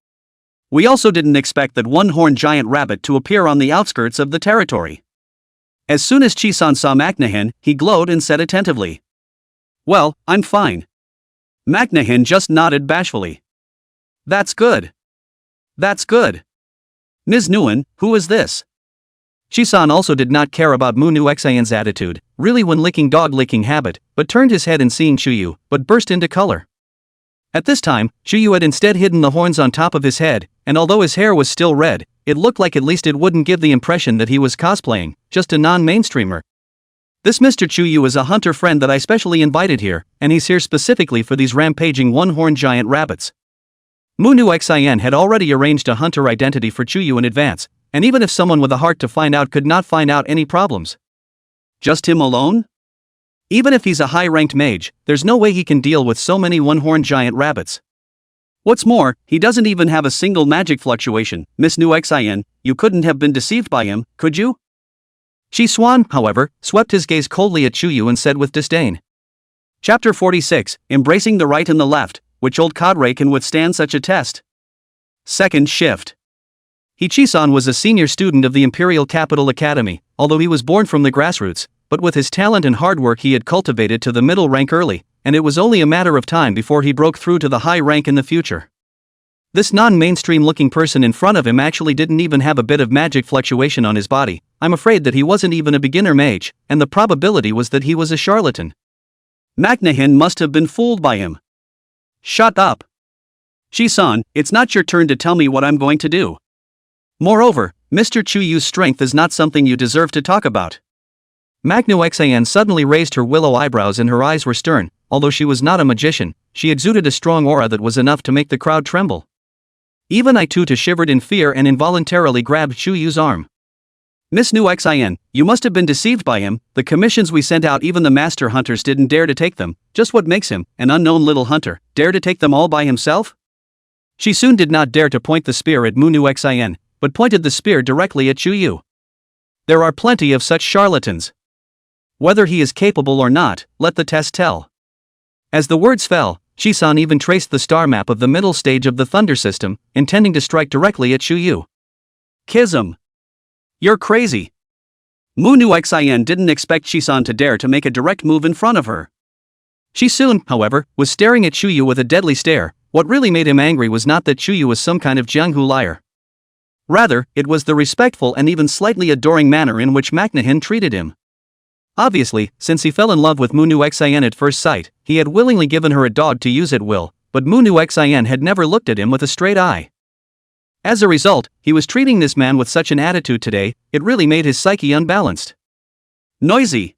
We also didn't expect that one-horned giant rabbit to appear on the outskirts of the territory. As soon as Chisan saw Macnahin, he glowed and said attentively. Well, I'm fine. Macnahin just nodded bashfully. That's good. That's good. Ms. Nguyen, who is this? Chisan also did not care about Mu Nu Xian's attitude, really when licking dog-licking habit, but turned his head in seeing Chuyu, but burst into color. At this time, Chuyu had instead hidden the horns on top of his head, and although his hair was still red, it looked like at least it wouldn't give the impression that he was cosplaying, just a non-mainstreamer. This Mr. Chuyu is a hunter friend that I specially invited here, and he's here specifically for these rampaging one-horned giant rabbits. Mu Nu Xian had already arranged a hunter identity for Chuyu in advance, and even if someone with a heart to find out could not find out any problems. Just him alone? Even if he's a high-ranked mage, there's no way he can deal with so many one-horned giant rabbits. What's more, he doesn't even have a single magic fluctuation. Miss Nu Xian, you couldn't have been deceived by him, could you? Shi Xuan, however, swept his gaze coldly at Chuyu and said with disdain. Chapter 46, Embracing the Right and the Left, which old cadre can withstand such a test? Second shift. Chi-san was a senior student of the Imperial Capital Academy, although he was born from the grassroots, but with his talent and hard work he had cultivated to the middle rank early, and it was only a matter of time before he broke through to the high rank in the future. This non-mainstream looking person in front of him actually didn't even have a bit of magic fluctuation on his body. I'm afraid that he wasn't even a beginner mage, and the probability was that he was a charlatan. Macnahin must have been fooled by him. Shut up. Shi-san, it's not your turn to tell me what I'm going to do. Moreover, Mr. Chuyu's strength is not something you deserve to talk about. Magnu Xian suddenly raised her willow eyebrows and her eyes were stern. Although she was not a magician, she exuded a strong aura that was enough to make the crowd tremble. Even Tutu shivered in fear and involuntarily grabbed Chuyu's arm. Miss Nu Xian, you must have been deceived by him. The commissions we sent out, even the master hunters didn't dare to take them. Just what makes him, an unknown little hunter, dare to take them all by himself? She soon did not dare to point the spear at Mu Nu Xian, but pointed the spear directly at Chuyu. There are plenty of such charlatans. Whether he is capable or not, let the test tell. As the words fell, Shisan even traced the star map of the middle stage of the Thunder system, intending to strike directly at Chuyu. Kism. You're crazy. Mu Nu Xian didn't expect Shisan to dare to make a direct move in front of her. She soon, however, was staring at Chuyu with a deadly stare. What really made him angry was not that Chuyu was some kind of Jianghu liar. Rather, it was the respectful and even slightly adoring manner in which Macnahin treated him. Obviously, since he fell in love with Mu Nu Xian at first sight, he had willingly given her a dog to use at will, but Mu Nu Xian had never looked at him with a straight eye. As a result, he was treating this man with such an attitude today, it really made his psyche unbalanced. Noisy.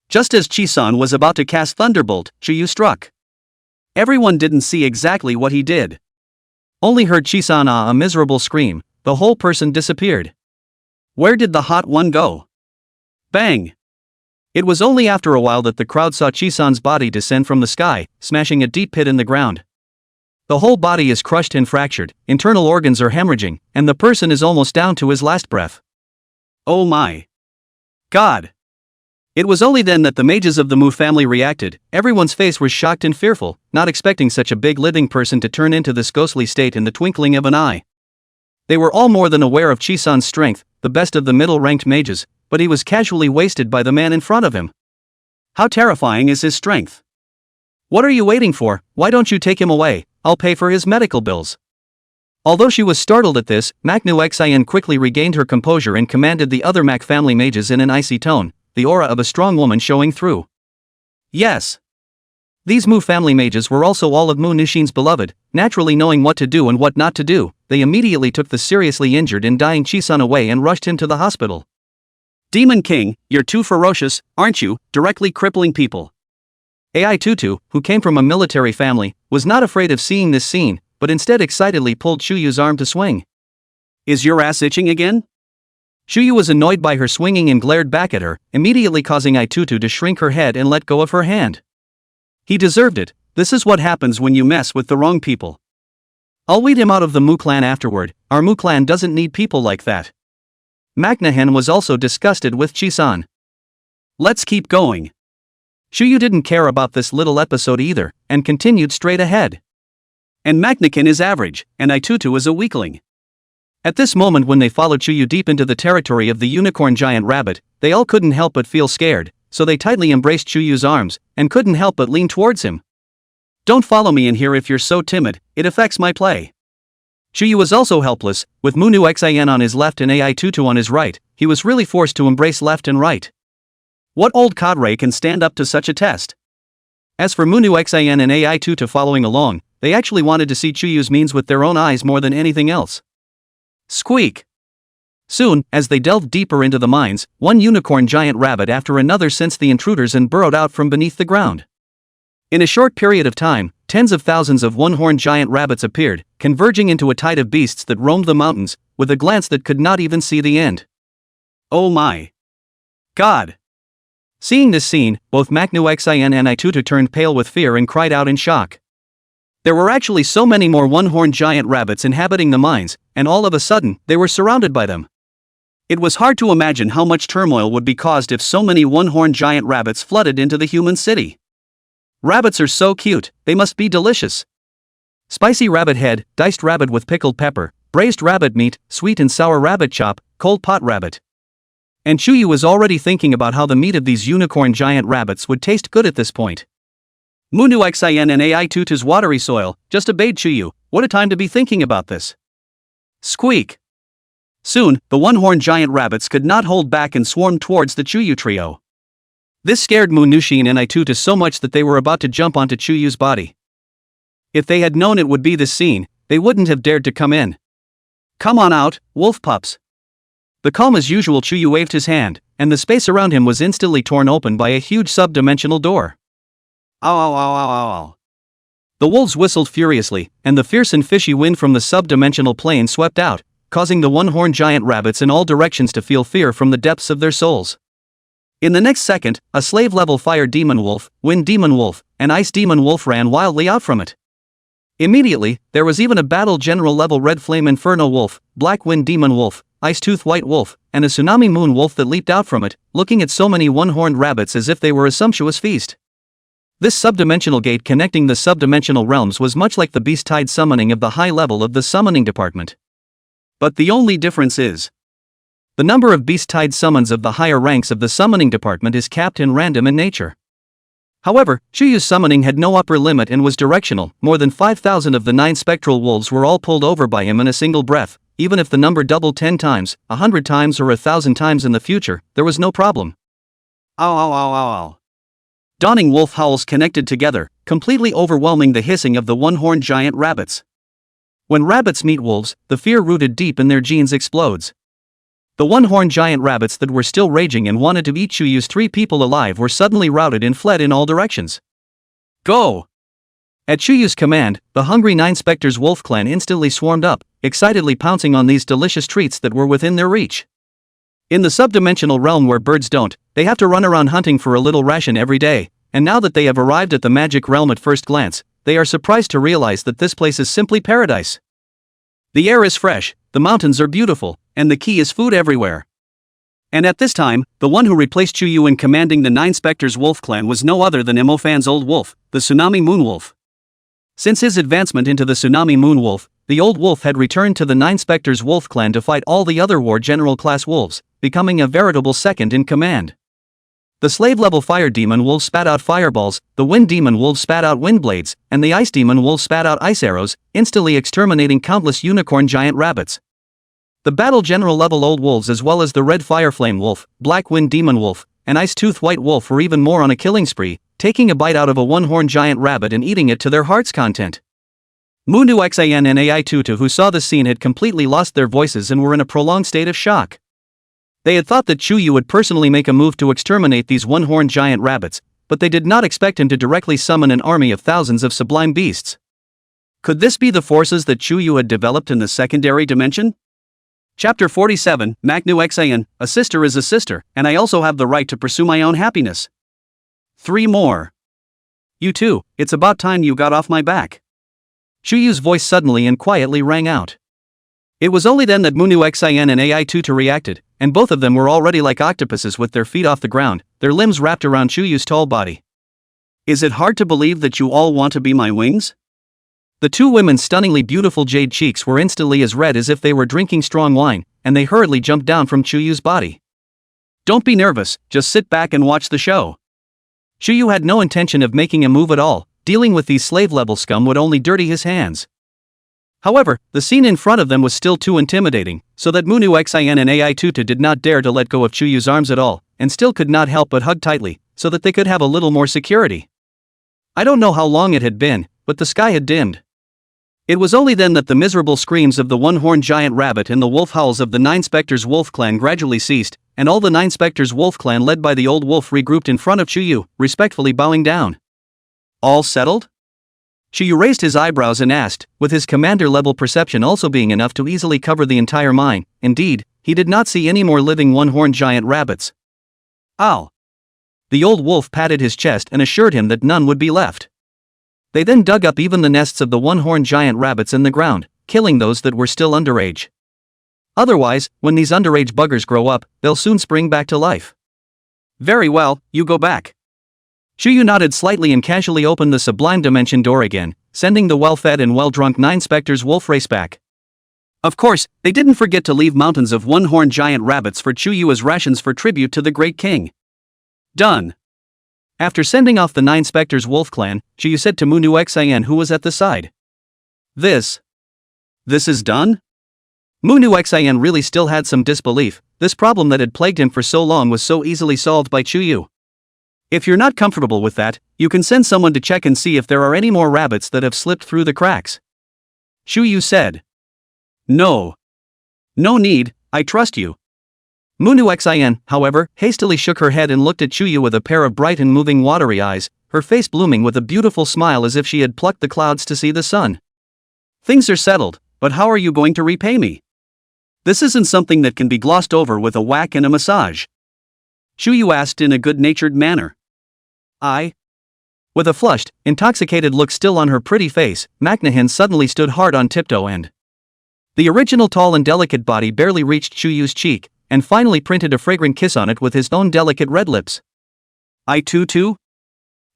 Just as Chisan was about to cast Thunderbolt, Chuyu struck. Everyone didn't see exactly what he did. Only heard Chisan a miserable scream. The whole person disappeared. Where did the hot one go? Bang! It was only after a while that the crowd saw Chisan's body descend from the sky, smashing a deep pit in the ground. The whole body is crushed and fractured, internal organs are hemorrhaging, and the person is almost down to his last breath. Oh my God! It was only then that the mages of the Mu family reacted. Everyone's face was shocked and fearful, not expecting such a big living person to turn into this ghostly state in the twinkling of an eye. They were all more than aware of Chisan's strength, the best of the middle-ranked mages, but he was casually wasted by the man in front of him. How terrifying is his strength? What are you waiting for? Why don't you take him away? I'll pay for his medical bills. Although she was startled at this, manhwa quickly regained her composure and commanded the other Mac family mages in an icy tone, the aura of a strong woman showing through. Yes. These Mu family mages were also all of Mu Nushin's beloved, naturally knowing what to do and what not to do. They immediately took the seriously injured and dying Chisan away and rushed him to the hospital. Demon King, you're too ferocious, aren't you, directly crippling people. Ai Tutu, who came from a military family, was not afraid of seeing this scene, but instead excitedly pulled Chuyu's arm to swing. Is your ass itching again? Chuyu was annoyed by her swinging and glared back at her, immediately causing Ai Tutu to shrink her head and let go of her hand. He deserved it. This is what happens when you mess with the wrong people. I'll weed him out of the Mu clan afterward. Our Mu clan doesn't need people like that. Magnahan was also disgusted with Chisan. Let's keep going. Chuyu didn't care about this little episode either, and continued straight ahead. And Magnakin is average, and Ai Tutu is a weakling. At this moment when they followed Chuyu deep into the territory of the unicorn giant rabbit, they all couldn't help but feel scared, so they tightly embraced Chuyu's arms, and couldn't help but lean towards him. Don't follow me in here if you're so timid, it affects my play. Chuyu was also helpless, with Munu Xin on his left and Ai Tutu on his right. He was really forced to embrace left and right. What old cadre can stand up to such a test? As for Munu Xin and Ai Tutu following along, they actually wanted to see Chuyu's means with their own eyes more than anything else. Squeak! Soon, as they delved deeper into the mines, one unicorn giant rabbit after another sensed the intruders and burrowed out from beneath the ground. In a short period of time, tens of thousands of one-horned giant rabbits appeared, converging into a tide of beasts that roamed the mountains, with a glance that could not even see the end. Oh my God! Seeing this scene, both Magnaxin and Ai Tutu turned pale with fear and cried out in shock. There were actually so many more one-horned giant rabbits inhabiting the mines, and all of a sudden, they were surrounded by them. It was hard to imagine how much turmoil would be caused if so many one-horned giant rabbits flooded into the human city. Rabbits are so cute, they must be delicious. Spicy rabbit head, diced rabbit with pickled pepper, braised rabbit meat, sweet and sour rabbit chop, cold pot rabbit. And Chuyu was already thinking about how the meat of these unicorn giant rabbits would taste good at this point. Munu Xin and Ai Tutu's watery soil just obeyed Chuyu. What a time to be thinking about this. Squeak! Soon, the one-horned giant rabbits could not hold back and swarmed towards the Chuyu trio. This scared Mu Nushin and Ai Tutu so much that they were about to jump onto Chuyu's body. If they had known it would be this scene, they wouldn't have dared to come in. Come on out, wolf pups. The calm as usual Chuyu waved his hand, and the space around him was instantly torn open by a huge sub-dimensional door. Ow ow ow ow ow ow. The wolves whistled furiously, and the fierce and fishy wind from the sub-dimensional plane swept out, causing the one-horned giant rabbits in all directions to feel fear from the depths of their souls. In the next second, a slave-level fire demon wolf, wind demon wolf, and ice demon wolf ran wildly out from it. Immediately, there was even a battle general level red flame inferno wolf, black wind demon wolf, ice tooth white wolf, and a tsunami moon wolf that leaped out from it, looking at so many one-horned rabbits as if they were a sumptuous feast. This subdimensional gate connecting the subdimensional realms was much like the beast tide summoning of the high level of the summoning department. But the only difference is the number of beast tide summons of the higher ranks of the summoning department is capped and random in nature. However, Chuyu's summoning had no upper limit and was directional. More than 5,000 of the 9 spectral wolves were all pulled over by him in a single breath. Even if the number doubled 10 times, 100 times or 1,000 times in the future, there was no problem. Ow ow ow ow ow. Dawning wolf howls connected together, completely overwhelming the hissing of the one-horned giant rabbits. When rabbits meet wolves, the fear rooted deep in their genes explodes. The one-horned giant rabbits that were still raging and wanted to eat Chuyu's 3 people alive were suddenly routed and fled in all directions. Go! At Chuyu's command, the hungry 9 Spectres wolf clan instantly swarmed up, excitedly pouncing on these delicious treats that were within their reach. In the subdimensional realm where birds don't, they have to run around hunting for a little ration every day, and now that they have arrived at the magic realm at first glance, they are surprised to realize that this place is simply paradise. The air is fresh, the mountains are beautiful, and the key is food everywhere. And at this time, the one who replaced Chuyu in commanding the 9 Spectres wolf clan was no other than Imofan's old wolf, the Tsunami Moonwolf. Since his advancement into the Tsunami Moonwolf, the old wolf had returned to the 9 Spectres wolf clan to fight all the other war general class wolves, becoming a veritable second in command. The slave-level fire demon wolves spat out fireballs, the wind demon wolves spat out wind blades, and the ice demon wolves spat out ice arrows, instantly exterminating countless unicorn giant rabbits. The battle general level old wolves as well as the red fire flame wolf, black wind demon wolf, and ice tooth white wolf were even more on a killing spree, taking a bite out of a one-horned giant rabbit and eating it to their heart's content. Mundu Xan and Ai Tutu who saw the scene had completely lost their voices and were in a prolonged state of shock. They had thought that Chuyu would personally make a move to exterminate these one-horned giant rabbits, but they did not expect him to directly summon an army of thousands of sublime beasts. Could this be the forces that Chuyu had developed in the secondary dimension? Chapter 47, Magnu Xan, a sister is a sister, and I also have the right to pursue my own happiness. 3 more. You too, it's about time you got off my back. Chuyu's voice suddenly and quietly rang out. It was only then that Munu Xan and Ai Tutu reacted, and both of them were already like octopuses with their feet off the ground, their limbs wrapped around Chuyu's tall body. Is it hard to believe that you all want to be my wings? The 2 women's stunningly beautiful jade cheeks were instantly as red as if they were drinking strong wine, and they hurriedly jumped down from Chuyu's body. Don't be nervous, just sit back and watch the show. Chuyu had no intention of making a move at all, dealing with these slave-level scum would only dirty his hands. However, the scene in front of them was still too intimidating, so that Munu Xan and Ai Tutu did not dare to let go of Chuyu's arms at all, and still could not help but hug tightly, so that they could have a little more security. I don't know how long it had been, but the sky had dimmed. It was only then that the miserable screams of the one-horned giant rabbit and the wolf howls of the 9 Spectres wolf clan gradually ceased, and all the 9 Spectres wolf clan led by the old wolf regrouped in front of Chuyu, respectfully bowing down. All settled? Chuyu raised his eyebrows and asked, with his commander-level perception also being enough to easily cover the entire mine. Indeed, he did not see any more living one-horned giant rabbits. Ow! The old wolf patted his chest and assured him that none would be left. They then dug up even the nests of the one-horned giant rabbits in the ground, killing those that were still underage. Otherwise, when these underage buggers grow up, they'll soon spring back to life. Very well, you go back. Chuyu nodded slightly and casually opened the sublime dimension door again, sending the well-fed and well-drunk 9 Spectres wolf race back. Of course, they didn't forget to leave mountains of one-horned giant rabbits for Chuyu as rations for tribute to the great king. Done. After sending off the 9 Spectres wolf clan, Chuyu said to Munu Xan who was at the side. This is done? Munu Xan really still had some disbelief. This problem that had plagued him for so long was so easily solved by Chuyu. If you're not comfortable with that, you can send someone to check and see if there are any more rabbits that have slipped through the cracks. Chuyu said. No. No need, I trust you. Munu Xan, however, hastily shook her head and looked at Chuyu with a pair of bright and moving watery eyes, her face blooming with a beautiful smile as if she had plucked the clouds to see the sun. Things are settled, but how are you going to repay me? This isn't something that can be glossed over with a whack and a massage. Chuyu asked in a good-natured manner. With a flushed, intoxicated look still on her pretty face, Macnahan suddenly stood hard on tiptoe and the original tall and delicate body barely reached Chuyu's cheek, and finally printed a fragrant kiss on it with his own delicate red lips. I too?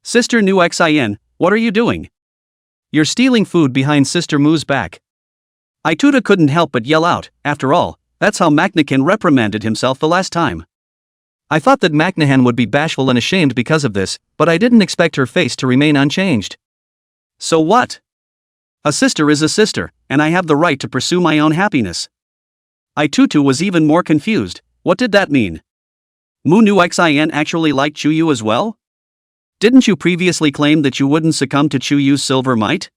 Sister Nu Xin, what are you doing? You're stealing food behind Sister Mu's back. Ituta couldn't help but yell out. After all, that's how Macnahan reprimanded himself the last time. I thought that Macnahan would be bashful and ashamed because of this, but I didn't expect her face to remain unchanged. So what? A sister is a sister, and I have the right to pursue my own happiness. Itutu was even more confused. What did that mean? Munu Xin actually liked Chuyu as well? Didn't you previously claim that you wouldn't succumb to Chuyu's silver might?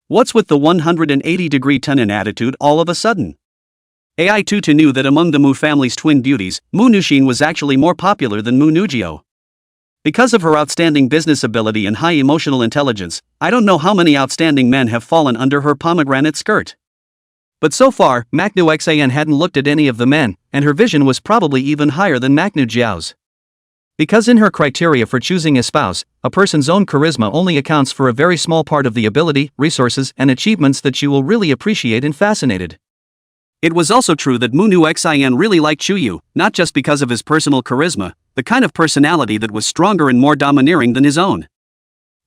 What's with the 180-degree Tunin attitude all of a sudden? AI Tutu knew that among the Mu family's twin beauties, Mu Nushin was actually more popular than Mu Nugio. Because of her outstanding business ability and high emotional intelligence, I don't know how many outstanding men have fallen under her pomegranate skirt. But so far, Maknu Xan hadn't looked at any of the men, and her vision was probably even higher than Maknu Jiao's. Because in her criteria for choosing a spouse, a person's own charisma only accounts for a very small part of the ability, resources, and achievements that she will really appreciate and fascinated. It was also true that Mu Nu Xian really liked Chuyu, not just because of his personal charisma, the kind of personality that was stronger and more domineering than his own.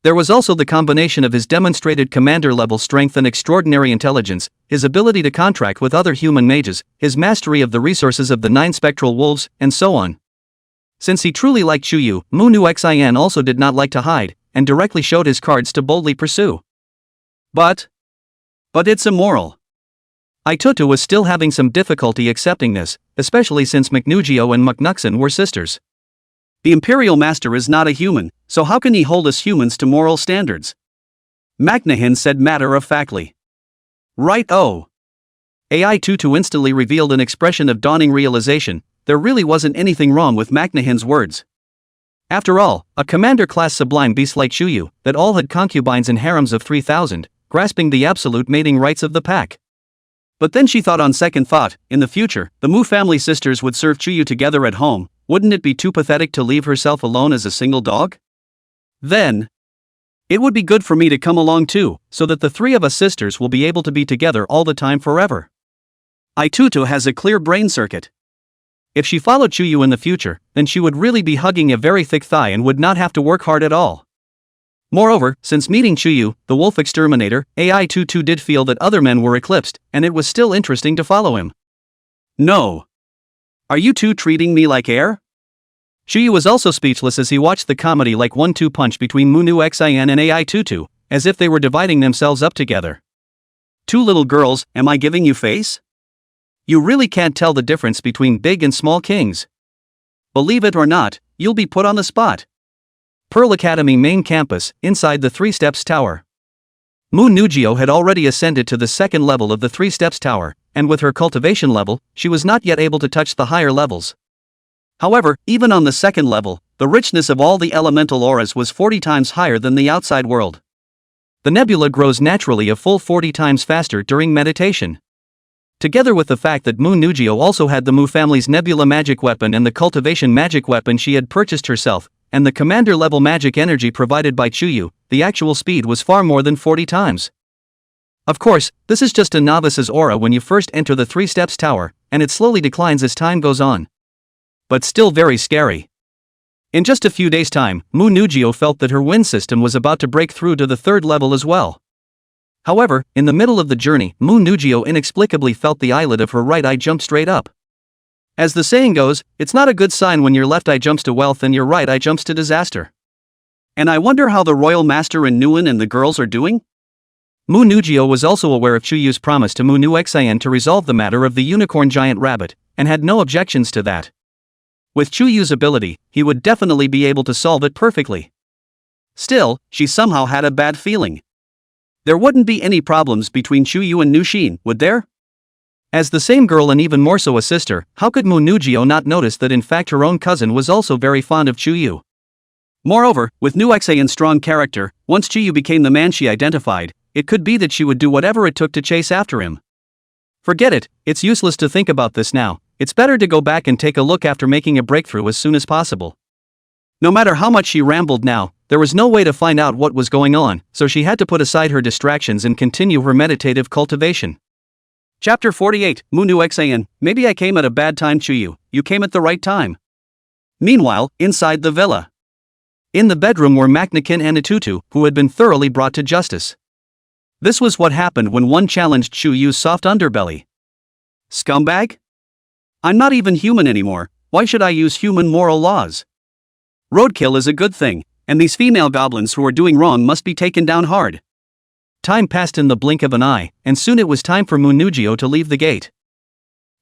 There was also the combination of his demonstrated commander-level strength and extraordinary intelligence, his ability to contract with other human mages, his mastery of the resources of the 9 spectral wolves, and so on. Since he truly liked Chuyu, Mu Nu Xian also did not like to hide, and directly showed his cards to boldly pursue. But it's immoral. Aitutu was still having some difficulty accepting this, especially since Mcnugio and Mcnuxin were sisters. The Imperial Master is not a human, so how can he hold us humans to moral standards? Macnahin said matter-of-factly. Right. Oh. AI Tutu instantly revealed an expression of dawning realization. There really wasn't anything wrong with Macnahin's words. After all, a commander-class sublime beast like Chuyu, that all had concubines and harems of 3,000, grasping the absolute mating rights of the pack. But then she thought on second thought, in the future, the Mu family sisters would serve Chuyu together at home. Wouldn't it be too pathetic to leave herself alone as a single dog? Then, it would be good for me to come along too, so that the 3 of us sisters will be able to be together all the time forever. Aitutu has a clear brain circuit. If she followed Chuyu in the future, then she would really be hugging a very thick thigh and would not have to work hard at all. Moreover, since meeting Chuyu, the wolf exterminator, AI Tutu did feel that other men were eclipsed, and it was still interesting to follow him. No. Are you two treating me like air? Chuyu was also speechless as he watched the comedy like 1-2 punch between Mu Nu Xian and AI Tutu, as if they were dividing themselves up together. 2 little girls, am I giving you face? You really can't tell the difference between big and small kings. Believe it or not, you'll be put on the spot. Pearl Academy main campus, inside the 3 Steps Tower. Mu Nugio had already ascended to the 2nd level of the 3 Steps Tower, and with her cultivation level, she was not yet able to touch the higher levels. However, even on the 2nd level, the richness of all the elemental auras was 40 times higher than the outside world. The nebula grows naturally a full 40 times faster during meditation. Together with the fact that Mu Nugio also had the Mu family's nebula magic weapon and the cultivation magic weapon she had purchased herself, and the commander-level magic energy provided by Chuyu, the actual speed was far more than 40 times. Of course, this is just a novice's aura when you first enter the 3 Steps Tower, and it slowly declines as time goes on. But still very scary. In just a few days' time, Mu Nugio felt that her wind system was about to break through to the 3rd level as well. However, in the middle of the journey, Mu Nugio inexplicably felt the eyelid of her right eye jump straight up. As the saying goes, it's not a good sign when your left eye jumps to wealth and your right eye jumps to disaster. And I wonder how the Royal Master and Nguyen and the girls are doing? Mu Nugio was also aware of Chuyu's promise to Mu Nu Xian to resolve the matter of the unicorn giant rabbit, and had no objections to that. With Chuyu's ability, he would definitely be able to solve it perfectly. Still, she somehow had a bad feeling. There wouldn't be any problems between Chuyu and Nushin, would there? As the same girl and even more so a sister, how could Mu Nugio not notice that in fact her own cousin was also very fond of Chuyu? Moreover, with Nu Xian's strong character, once Chuyu became the man she identified, it could be that she would do whatever it took to chase after him. Forget it, it's useless to think about this now, it's better to go back and take a look after making a breakthrough as soon as possible. No matter how much she rambled now, there was no way to find out what was going on, so she had to put aside her distractions and continue her meditative cultivation. Chapter 48, Mu Nu Xian, maybe I came at a bad time Chuyu, you came at the right time. Meanwhile, inside the villa. In the bedroom were Maknakin and Atutu, who had been thoroughly brought to justice. This was what happened when one challenged Chuyu's soft underbelly. Scumbag? I'm not even human anymore, why should I use human moral laws? Roadkill is a good thing, and these female goblins who are doing wrong must be taken down hard. Time passed in the blink of an eye, and soon it was time for Mu Nugio to leave the gate.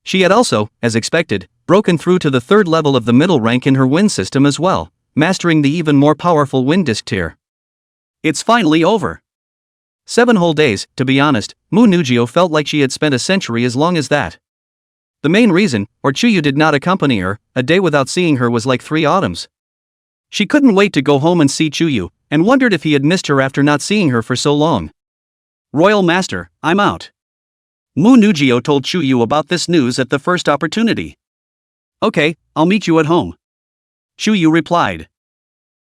She had also, as expected, broken through to the 3rd level of the middle rank in her wind system as well, mastering the even more powerful wind disc tier. It's finally over. 7 whole days, to be honest, Mu Nugio felt like she had spent a century as long as that. The main reason, or Chuyu did not accompany her, a day without seeing her was like 3 autumns. She couldn't wait to go home and see Chuyu, and wondered if he had missed her after not seeing her for so long. Royal Master, I'm out. Mu Nugio told Chuyu about this news at the first opportunity. Okay, I'll meet you at home. Chuyu replied.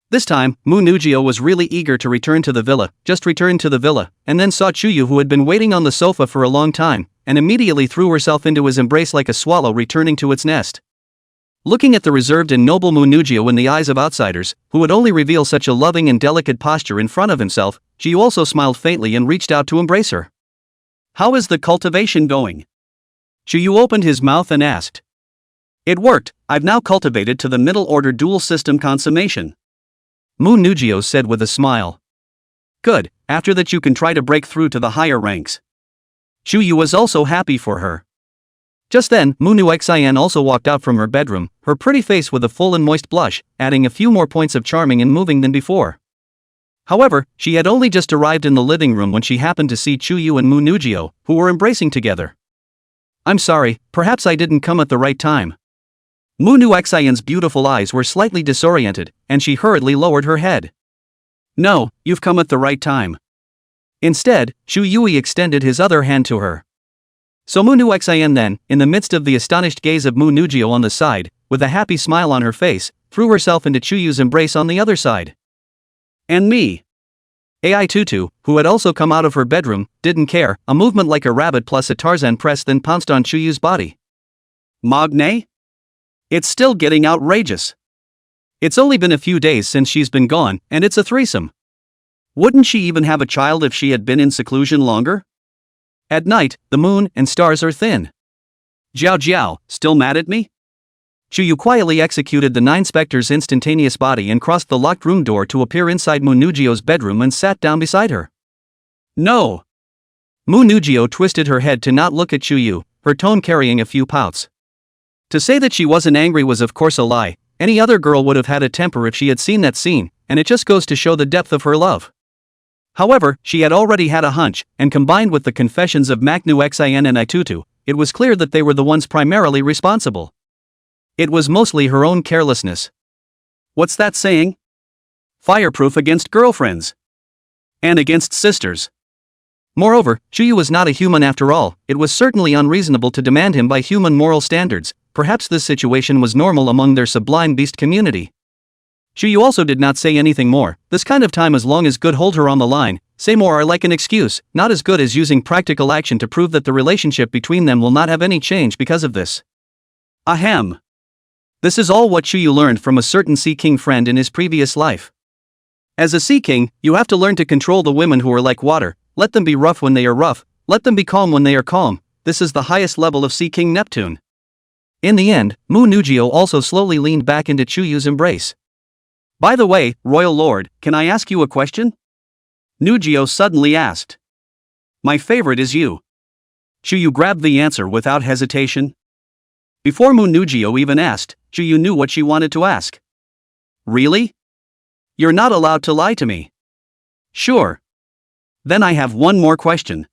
This time, Mu Nugio was really eager to return to the villa, just returned to the villa, and then saw Chuyu, who had been waiting on the sofa for a long time, and immediately threw herself into his embrace like a swallow returning to its nest. Looking at the reserved and noble Mu Nugio in the eyes of outsiders, who would only reveal such a loving and delicate posture in front of himself, Chuyu also smiled faintly and reached out to embrace her. How is the cultivation going? Chuyu opened his mouth and asked. It worked, I've now cultivated to the middle order duel system consummation. Mu Nugio said with a smile. Good, after that you can try to break through to the higher ranks. Chuyu was also happy for her. Just then, Mu Nuxian also walked out from her bedroom, her pretty face with a full and moist blush, adding a few more points of charming and moving than before. However, she had only just arrived in the living room when she happened to see Chuyu and Mu Nugio, who were embracing together. I'm sorry, perhaps I didn't come at the right time. Mu Nuxian's beautiful eyes were slightly disoriented, and she hurriedly lowered her head. No, you've come at the right time. Instead, Chuyu extended his other hand to her. So Mu Nuxian then, in the midst of the astonished gaze of Mu Nugio on the side, with a happy smile on her face, threw herself into Chuyu's embrace on the other side. And me. Ai Tutu, who had also come out of her bedroom, didn't care, a movement like a rabbit plus a Tarzan press then pounced on Chuyu's body. Magne? It's still getting outrageous. It's only been a few days since she's been gone, and it's a threesome. Wouldn't she even have a child if she had been in seclusion longer? At night, the moon and stars are thin. Zhao, still mad at me? Chuyu quietly executed the 9 specters' instantaneous body and crossed the locked room door to appear inside Mu Nugio's bedroom and sat down beside her. No! Mu Nugio twisted her head to not look at Chuyu, her tone carrying a few pouts. To say that she wasn't angry was of course a lie. Any other girl would have had a temper if she had seen that scene, and it just goes to show the depth of her love. However, she had already had a hunch, and combined with the confessions of Mu Nuxian and Itutu, it was clear that they were the ones primarily responsible. It was mostly her own carelessness. What's that saying? Fireproof against girlfriends. And against sisters. Moreover, Chuyu was not a human after all. It was certainly unreasonable to demand him by human moral standards. Perhaps this situation was normal among their sublime beast community. Chuyu also did not say anything more. This kind of time as long as good hold her on the line, say more are like an excuse, not as good as using practical action to prove that the relationship between them will not have any change because of this. Ahem. This is all what Chuyu learned from a certain Sea King friend in his previous life. As a Sea King, you have to learn to control the women who are like water, let them be rough when they are rough, let them be calm when they are calm. This is the highest level of Sea King Neptune. In the end, Mu Nugio also slowly leaned back into Chuyu's embrace. By the way, Royal Lord, can I ask you a question? Nugio suddenly asked. My favorite is you. Chuyu grabbed the answer without hesitation. Before Mu Nugio even asked, Chuyu knew what she wanted to ask. Really? You're not allowed to lie to me. Sure. Then I have one more question.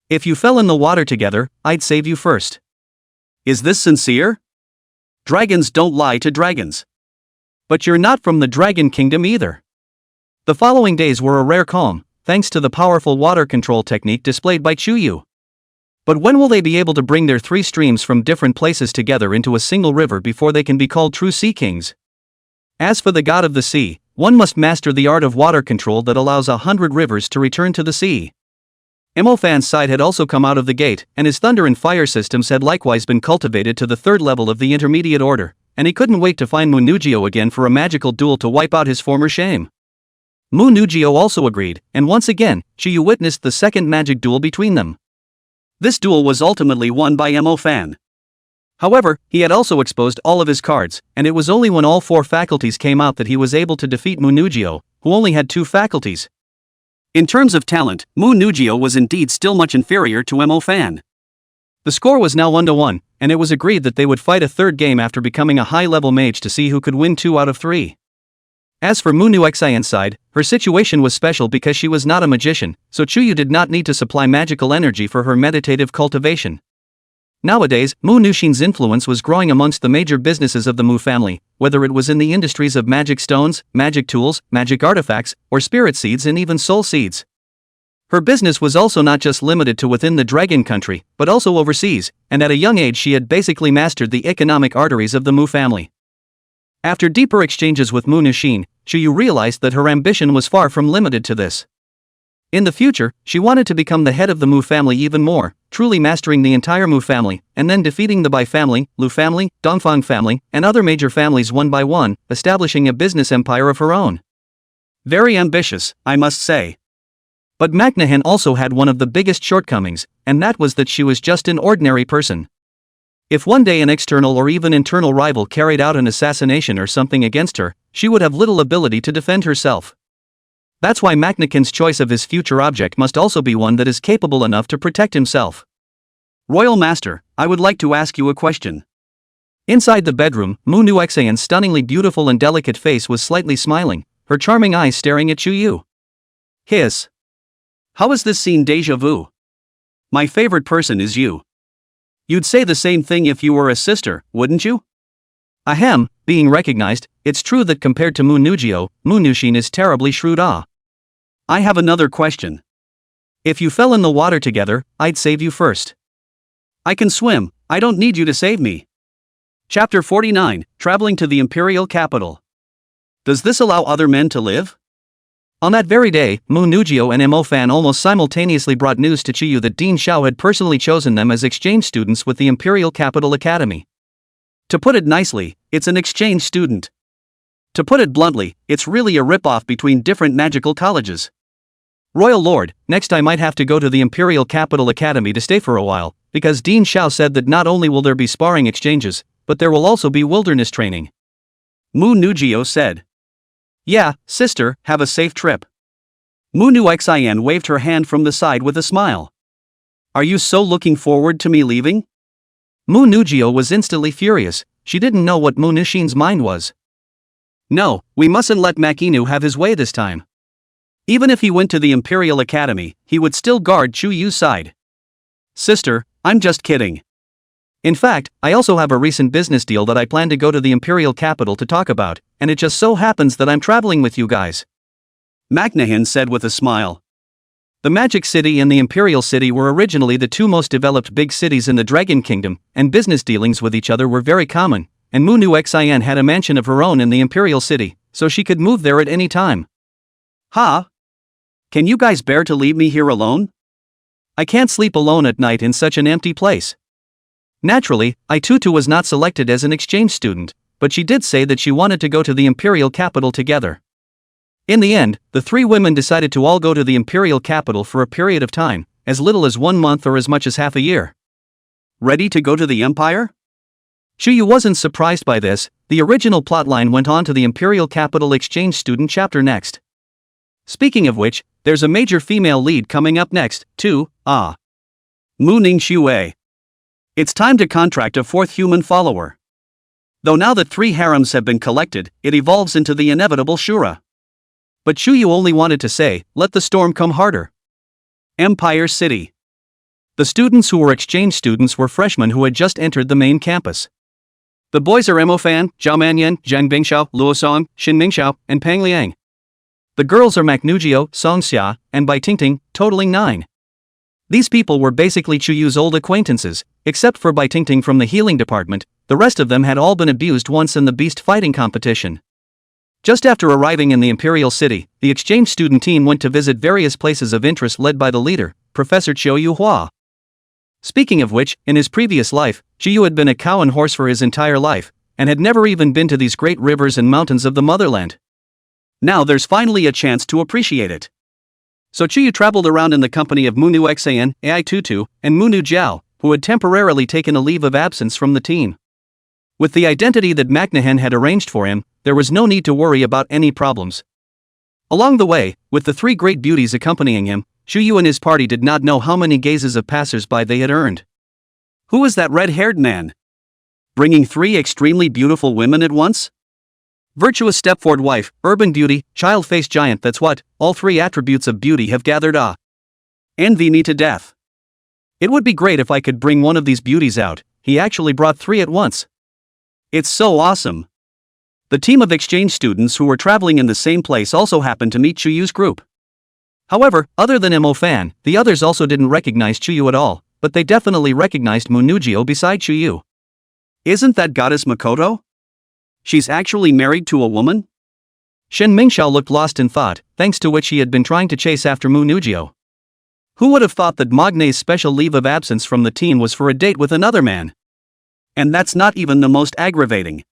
If you fell in the water together, I'd save you first. Is this sincere? Dragons don't lie to dragons. But you're not from the Dragon Kingdom either. The following days were a rare calm, thanks to the powerful water control technique displayed by Chuyu. But when will they be able to bring their 3 streams from different places together into a single river before they can be called true Sea Kings? As for the god of the sea, one must master the art of water control that allows 100 rivers to return to the sea. Mofan's side had also come out of the gate, and his thunder and fire systems had likewise been cultivated to the 3rd level of the intermediate order, and he couldn't wait to find Mu Nugio again for a magical duel to wipe out his former shame. Mu Nugio also agreed, and once again, Chuyu witnessed the 2nd magic duel between them. This duel was ultimately won by Mofan. However, he had also exposed all of his cards, and it was only when all 4 faculties came out that he was able to defeat Mu Nugio, who only had 2 faculties. In terms of talent, Mu Nugio was indeed still much inferior to Mofan. The score was now 1-1, and it was agreed that they would fight a 3rd game after becoming a high-level mage to see who could win 2 out of 3. As for Mu Nuxian's side, her situation was special because she was not a magician, so Chuyu did not need to supply magical energy for her meditative cultivation. Nowadays, Mu Nushin's influence was growing amongst the major businesses of the Mu family, whether it was in the industries of magic stones, magic tools, magic artifacts, or spirit seeds and even soul seeds. Her business was also not just limited to within the dragon country, but also overseas, and at a young age she had basically mastered the economic arteries of the Mu family. After deeper exchanges with Mu Nushin, Chuyu realized that her ambition was far from limited to this. In the future, she wanted to become the head of the Mu family even more, truly mastering the entire Mu family, and then defeating the Bai family, Lu family, Dongfang family, and other major families one by one, establishing a business empire of her own. Very ambitious, I must say. But McNahan also had one of the biggest shortcomings, and that was that she was just an ordinary person. If one day an external or even internal rival carried out an assassination or something against her, she would have little ability to defend herself. That's why McNahan's choice of his future object must also be one that is capable enough to protect himself. Royal Master, I would like to ask you a question. Inside the bedroom, Mu Nuexayan's stunningly beautiful and delicate face was slightly smiling, her charming eyes staring at Chuyu. Hiss. How is this scene déjà vu? My favorite person is you. You'd say the same thing if you were a sister, wouldn't you? Ahem, being recognized, it's true that compared to Mu Nugio, Mu Nushin is terribly shrewd. I have another question. If you fell in the water together, I'd save you first. I can swim, I don't need you to save me. Chapter 49, Traveling to the Imperial Capital. Does this allow other men to live? On that very day, Mu Nugio and Mo Fan almost simultaneously brought news to Chuyu that Dean Zhao had personally chosen them as exchange students with the Imperial Capital Academy. To put it nicely, it's an exchange student. To put it bluntly, it's really a rip-off between different magical colleges. Royal Lord, next I might have to go to the Imperial Capital Academy to stay for a while, because Dean Zhao said that not only will there be sparring exchanges, but there will also be wilderness training. Mu Nugio said. Yeah, sister, have a safe trip. Mu Nuxian waved her hand from the side with a smile. Are you so looking forward to me leaving? Mu Nugio was instantly furious, she didn't know what Mu Nushin's mind was. No, we mustn't let Makinu have his way this time. Even if he went to the Imperial Academy, he would still guard Chuyu's side. Sister, I'm just kidding. In fact, I also have a recent business deal that I plan to go to the Imperial Capital to talk about, and it just so happens that I'm traveling with you guys. McNahan said with a smile. The Magic City and the Imperial City were originally the two most developed big cities in the Dragon Kingdom, and business dealings with each other were very common, and Mu Nuxian had a mansion of her own in the Imperial City, so she could move there at any time. Ha! Can you guys bear to leave me here alone? I can't sleep alone at night in such an empty place. Naturally, Itutu was not selected as an exchange student, but she did say that she wanted to go to the Imperial Capital together. In the end, the three women decided to all go to the Imperial Capital for a period of time, as little as 1 month or as much as half a year. Ready to go to the Empire? Chuyu wasn't surprised by this. The original plotline went on to the Imperial Capital Exchange Student chapter next. Speaking of which, there's a major female lead coming up next, too. Mu Ningxue. It's time to contract a fourth human follower. Though now that 3 harems have been collected, it evolves into the inevitable Shura. But Chuyu only wanted to say, let the storm come harder. Empire City. The students who were exchange students were freshmen who had just entered the main campus. The boys are Mo Fan, Zhao Manyan, Zhang Bingxiao, Luo Song, Xin Mingxiao, and Pang Liang. The girls are Maknugio, Song Xia, and Bai Tingting, totaling 9. These people were basically Chuyu's old acquaintances, except for Bai Tingting from the healing department. The rest of them had all been abused once in the beast fighting competition. Just after arriving in the Imperial City, the exchange student team went to visit various places of interest led by the leader, Professor Chiu Hua. Speaking of which, in his previous life, Chiu had been a cow and horse for his entire life, and had never even been to these great rivers and mountains of the motherland. Now there's finally a chance to appreciate it. So Chiu traveled around in the company of Mu Nuxian, Ai Tutu, and Mu Nu Zhao, who had temporarily taken a leave of absence from the team. With the identity that McNahan had arranged for him, there was no need to worry about any problems. Along the way, with the 3 great beauties accompanying him, Chuyu and his party did not know how many gazes of passers-by they had earned. Who was that red-haired man? Bringing 3 extremely beautiful women at once? Virtuous stepford wife, urban beauty, child-faced giant, that's what, all 3 attributes of beauty have gathered. Envy me to death. It would be great if I could bring one of these beauties out. He actually brought 3 at once. It's so awesome. The team of exchange students who were traveling in the same place also happened to meet Chuyu's group. However, other than Mo Fan, the others also didn't recognize Chuyu at all, but they definitely recognized Munugio beside Chuyu. Isn't that goddess Makoto? She's actually married to a woman? Shen Mingxiao looked lost in thought, thanks to which he had been trying to chase after Munugio. Who would have thought that Magne's special leave of absence from the team was for a date with another man? And that's not even the most aggravating.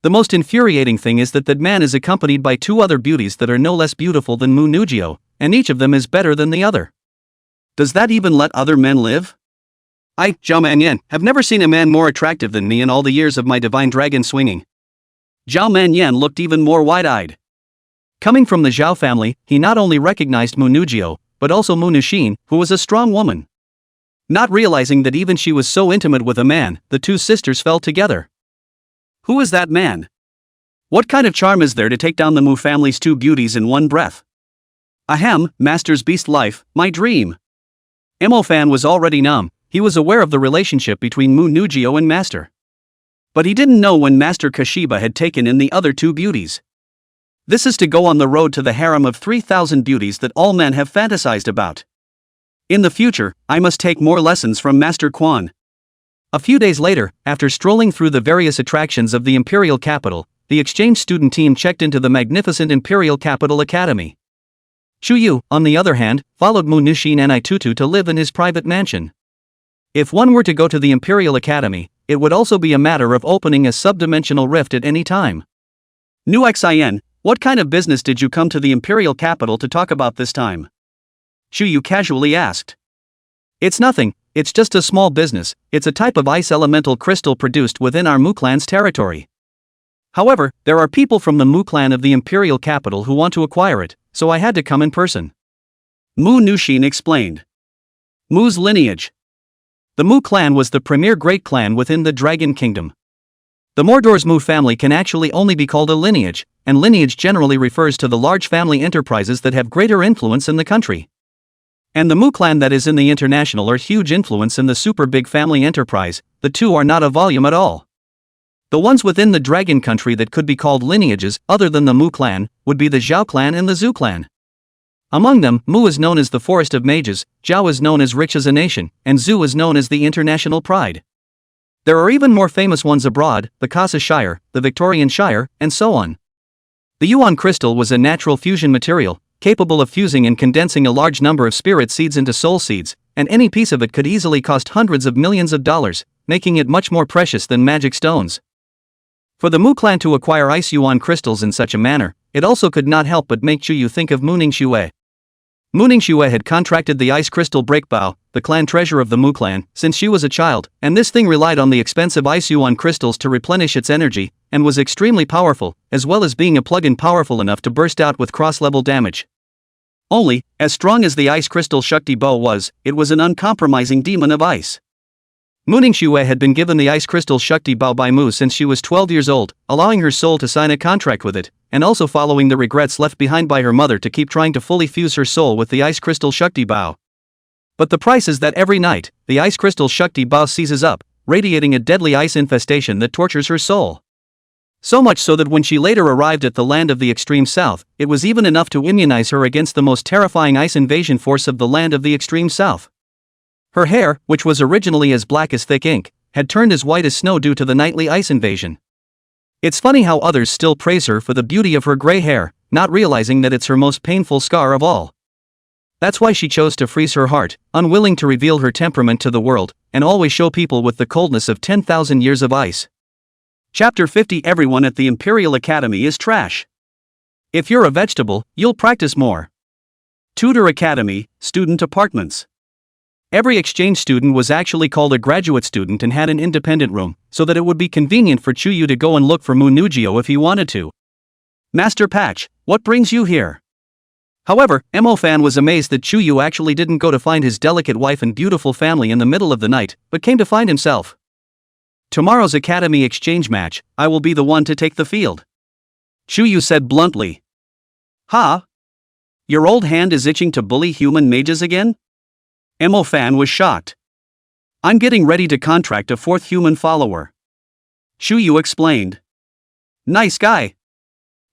The most infuriating thing is that man is accompanied by 2 other beauties that are no less beautiful than Munugio, and each of them is better than the other. Does that even let other men live? I, Zhao Manyan, have never seen a man more attractive than me in all the years of my divine dragon swinging. Zhao Manyan looked even more wide-eyed. Coming from the Zhao family, he not only recognized Munugio, but also Munushin, who was a strong woman. Not realizing that even she was so intimate with a man, the 2 sisters fell together. Who is that man? What kind of charm is there to take down the Mu family's 2 beauties in one breath? Ahem, Master's beast life, my dream. Mo Fan was already numb. He was aware of the relationship between Munugio and Master. But he didn't know when Master Kashiba had taken in the other 2 beauties. This is to go on the road to the harem of 3,000 beauties that all men have fantasized about. In the future, I must take more lessons from Master Quan. A few days later, after strolling through the various attractions of the Imperial Capital, the exchange student team checked into the magnificent Imperial Capital Academy. Chuyu, on the other hand, followed Munushin and Itutu to live in his private mansion. If one were to go to the Imperial Academy, it would also be a matter of opening a subdimensional rift at any time. Nu Xin, what kind of business did you come to the Imperial Capital to talk about this time? Chuyu casually asked. It's nothing, it's just a small business. It's a type of ice elemental crystal produced within our Mu clan's territory. However, there are people from the Mu clan of the Imperial Capital who want to acquire it, so I had to come in person. Munushin explained. Mu's lineage. The Mu clan was the premier great clan within the Dragon Kingdom. The Mordor's Mu family can actually only be called a lineage, and lineage generally refers to the large family enterprises that have greater influence in the country. And the Mu clan that is in the international or huge influence in the super big family enterprise, the 2 are not a volume at all. The ones within the Dragon Country that could be called lineages, other than the Mu clan, would be the Zhao clan and the Zhu clan. Among them, Mu is known as the Forest of Mages, Zhao is known as Rich as a Nation, and Zhu is known as the International Pride. There are even more famous ones abroad, the Kasa Shire, the Victorian Shire, and so on. The Yuan crystal was a natural fusion material, capable of fusing and condensing a large number of spirit seeds into soul seeds, and any piece of it could easily cost hundreds of millions of dollars, making it much more precious than magic stones. For the Mu clan to acquire ice Yuan crystals in such a manner, it also could not help but make Chuyu think of Muningshue. Muningshue had contracted the ice crystal breakbow, the clan treasure of the Mu clan, since she was a child, and this thing relied on the expensive ice Yuan crystals to replenish its energy, and was extremely powerful, as well as being a plug-in powerful enough to burst out with cross-level damage. Only, as strong as the ice crystal Shakti bow was, it was an uncompromising demon of ice. Muningshue had been given the ice crystal Shakti bow by Mu since she was 12 years old, allowing her soul to sign a contract with it, and also following the regrets left behind by her mother to keep trying to fully fuse her soul with the ice crystal Shakti bow. But the price is that every night, the ice crystal Shakti bow seizes up, radiating a deadly ice infestation that tortures her soul. So much so that when she later arrived at the land of the extreme south, it was even enough to immunize her against the most terrifying ice invasion force of the land of the extreme south. Her hair, which was originally as black as thick ink, had turned as white as snow due to the nightly ice invasion. It's funny how others still praise her for the beauty of her gray hair, not realizing that it's her most painful scar of all. That's why she chose to freeze her heart, unwilling to reveal her temperament to the world, and always show people with the coldness of 10,000 years of ice. Chapter 50. Everyone at the Imperial Academy is trash. If you're a vegetable, you'll practice more. Tutor Academy, Student Apartments. Every exchange student was actually called a graduate student and had an independent room, so that it would be convenient for Chuyu to go and look for Munugio if he wanted to. Master Patch, what brings you here? However, Mo-fan was amazed that Chuyu actually didn't go to find his delicate wife and beautiful family in the middle of the night, but came to find himself. Tomorrow's academy exchange match, I will be the one to take the field. Chuyu said bluntly. Huh? Your old hand is itching to bully human mages again? Mo-fan was shocked. I'm getting ready to contract a fourth human follower. Shu Yu explained. Nice guy.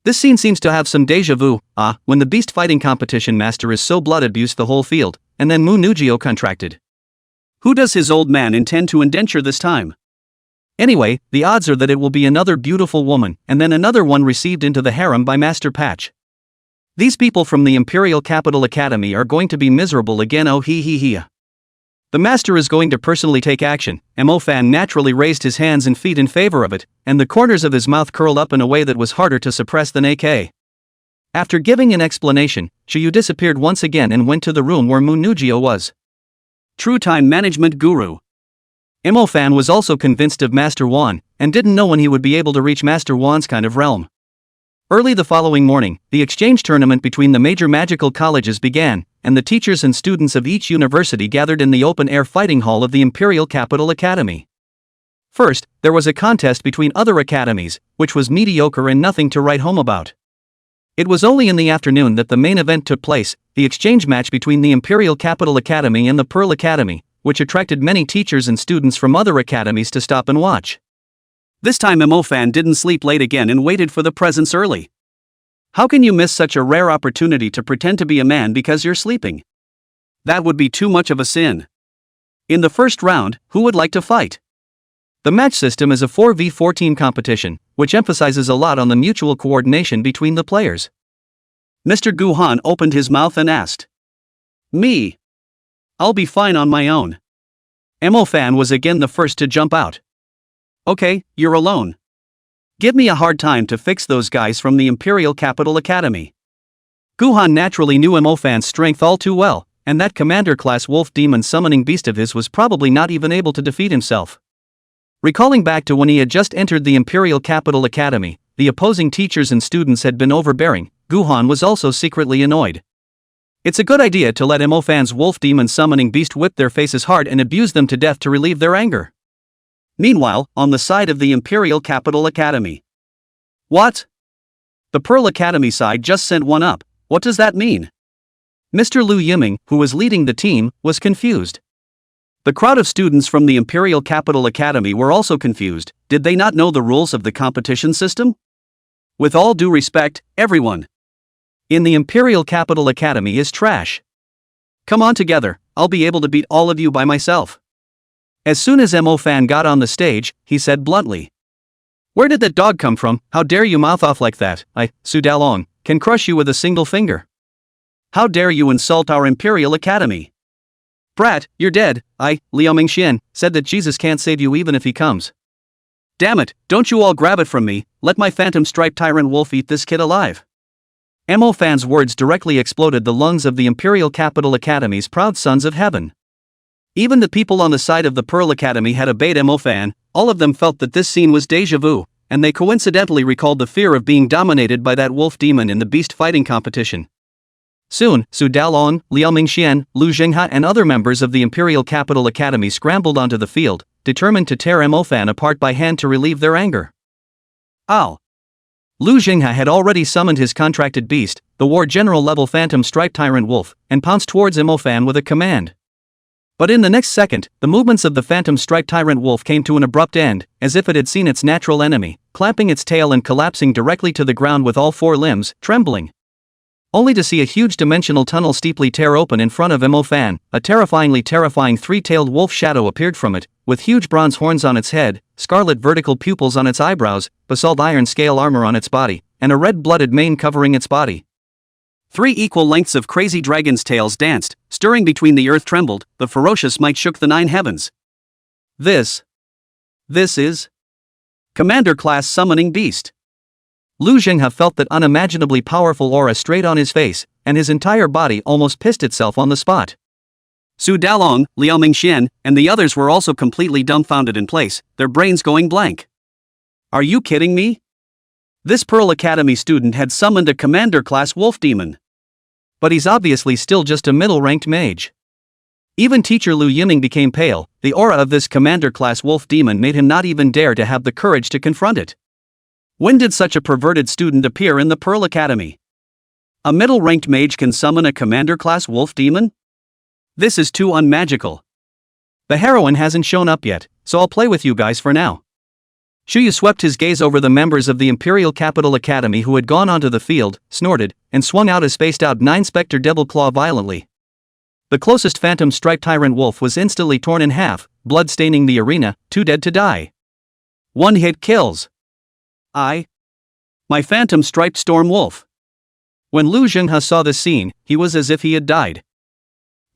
This scene seems to have some deja vu, when the beast fighting competition master is so blood abused the whole field, and then Mu Nugio contracted. Who does his old man intend to indenture this time? Anyway, the odds are that it will be another beautiful woman, and then another one received into the harem by Master Patch. These people from the Imperial Capital Academy are going to be miserable again, oh hee hee hee. The master is going to personally take action. Mo Fan naturally raised his hands and feet in favor of it, and the corners of his mouth curled up in a way that was harder to suppress than AK. After giving an explanation, Shiyu disappeared once again and went to the room where Mu Nugio was. True time management guru. Mo Fan was also convinced of Master Wan, and didn't know when he would be able to reach Master Wan's kind of realm. Early the following morning, the exchange tournament between the major magical colleges began, and the teachers and students of each university gathered in the open-air fighting hall of the Imperial Capital Academy. First, there was a contest between other academies, which was mediocre and nothing to write home about. It was only in the afternoon that the main event took place, the exchange match between the Imperial Capital Academy and the Pearl Academy, which attracted many teachers and students from other academies to stop and watch. This time Mo Fan didn't sleep late again and waited for the presents early. How can you miss such a rare opportunity to pretend to be a man because you're sleeping? That would be too much of a sin. In the first round, who would like to fight? The match system is a 4v14 competition, which emphasizes a lot on the mutual coordination between the players. Mr. Guhan opened his mouth and asked. Me. I'll be fine on my own. Mo Fan was again the first to jump out. Okay, you're alone. Give me a hard time to fix those guys from the Imperial Capital Academy. Guhan naturally knew Mo Fan's strength all too well, and that commander-class wolf demon summoning beast of his was probably not even able to defeat himself. Recalling back to when he had just entered the Imperial Capital Academy, the opposing teachers and students had been overbearing. Guhan was also secretly annoyed. It's a good idea to let Mo Fan's wolf demon summoning beast whip their faces hard and abuse them to death to relieve their anger. Meanwhile, on the side of the Imperial Capital Academy. What? The Pearl Academy side just sent one up. What does that mean? Mr. Liu Yiming, who was leading the team, was confused. The crowd of students from the Imperial Capital Academy were also confused. Did they not know the rules of the competition system? With all due respect, everyone in the Imperial Capital Academy is trash. Come on together, I'll be able to beat all of you by myself. As soon as Mo Fan got on the stage, he said bluntly. Where did that dog come from? How dare you mouth off like that? I, Su Dalong, can crush you with a single finger. How dare you insult our Imperial Academy? Brat, you're dead. I, Liao Mingxian, said that Jesus can't save you even if he comes. Damn it, don't you all grab it from me, let my phantom striped tyrant wolf eat this kid alive. Mo Fan's words directly exploded the lungs of the Imperial Capital Academy's proud sons of heaven. Even the people on the side of the Pearl Academy had obeyed Mo Fan. All of them felt that this scene was déjà vu, and they coincidentally recalled the fear of being dominated by that wolf demon in the beast fighting competition. Soon, Su Dalong, Liao Mingxian, Lu Jinghe and other members of the Imperial Capital Academy scrambled onto the field, determined to tear Mo Fan apart by hand to relieve their anger. Ow! Lu Jinghe had already summoned his contracted beast, the war general level phantom striped tyrant wolf, and pounced towards Mo Fan with a command. But in the next second, the movements of the phantom striped tyrant wolf came to an abrupt end, as if it had seen its natural enemy, clapping its tail and collapsing directly to the ground with all four limbs trembling. Only to see a huge dimensional tunnel steeply tear open in front of Mo Fan. A terrifying three-tailed wolf shadow appeared from it, with huge bronze horns on its head, scarlet vertical pupils on its eyebrows, basalt iron scale armor on its body, and a red-blooded mane covering its body. 3 equal lengths of crazy dragon's tails danced, stirring between the earth trembled, the ferocious might shook the 9 heavens. This is Commander-class summoning beast. Lu Jinghe felt that unimaginably powerful aura straight on his face, and his entire body almost pissed itself on the spot. Su Dalong, Liao Mingxian, and the others were also completely dumbfounded in place, their brains going blank. Are you kidding me? This Pearl Academy student had summoned a commander-class wolf demon. But he's obviously still just a middle-ranked mage. Even teacher Liu Yiming became pale. The aura of this commander-class wolf demon made him not even dare to have the courage to confront it. When did such a perverted student appear in the Pearl Academy? A middle-ranked mage can summon a commander-class wolf demon? This is too unmagical. The heroine hasn't shown up yet, so I'll play with you guys for now. Shuyu swept his gaze over the members of the Imperial Capital Academy who had gone onto the field, snorted, and swung out his spaced-out 9-specter devil claw violently. The closest phantom striped tyrant wolf was instantly torn in half, blood staining the arena, too dead to die. One hit kills. My phantom striped storm wolf. When Lu Zhenghe saw this scene, he was as if he had died.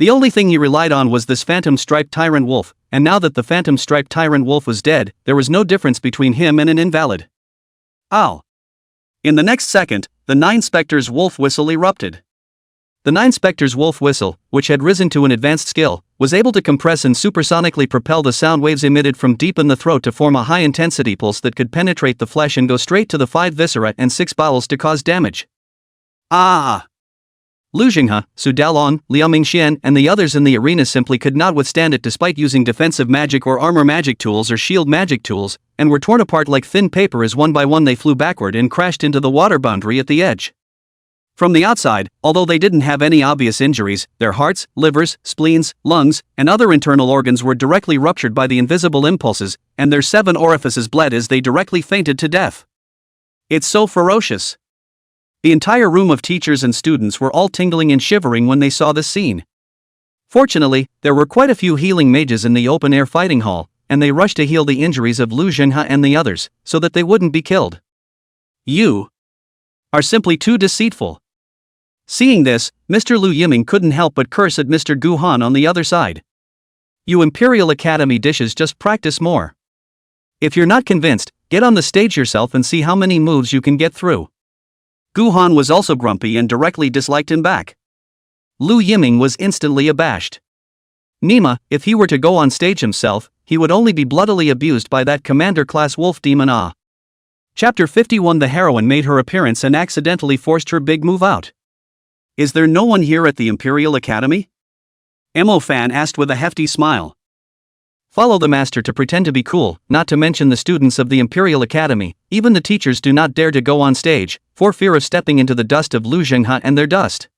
The only thing he relied on was this phantom striped tyrant wolf, and now that the phantom striped tyrant wolf was dead, there was no difference between him and an invalid. Ow! In the next second, the 9 Spectres' wolf whistle erupted. The 9 Spectres' wolf whistle, which had risen to an advanced skill, was able to compress and supersonically propel the sound waves emitted from deep in the throat to form a high-intensity pulse that could penetrate the flesh and go straight to the 5 viscera and 6 bowels to cause damage. Ah! Lu Zhenghe, Su Dalong, Liao Mingxian, and the others in the arena simply could not withstand it despite using defensive magic or armor magic tools or shield magic tools, and were torn apart like thin paper as one by one they flew backward and crashed into the water boundary at the edge. From the outside, although they didn't have any obvious injuries, their hearts, livers, spleens, lungs, and other internal organs were directly ruptured by the invisible impulses, and their 7 orifices bled as they directly fainted to death. It's so ferocious. The entire room of teachers and students were all tingling and shivering when they saw this scene. Fortunately, there were quite a few healing mages in the open-air fighting hall, and they rushed to heal the injuries of Lu Zhenghe and the others, so that they wouldn't be killed. You are simply too deceitful. Seeing this, Mr. Lu Yiming couldn't help but curse at Mr. Gu Han on the other side. You Imperial Academy dishes, just practice more. If you're not convinced, get on the stage yourself and see how many moves you can get through. Gu Han was also grumpy and directly disliked him back. Lu Yiming was instantly abashed. Nima, if he were to go on stage himself, he would only be bloodily abused by that commander-class wolf demon. Chapter 51. The heroine made her appearance and accidentally forced her big move out. Is there no one here at the Imperial Academy? Mo Fan asked with a hefty smile. Follow the master to pretend to be cool, not to mention the students of the Imperial Academy. Even the teachers do not dare to go on stage, for fear of stepping into the dust of Lu Zhenghe and their dust.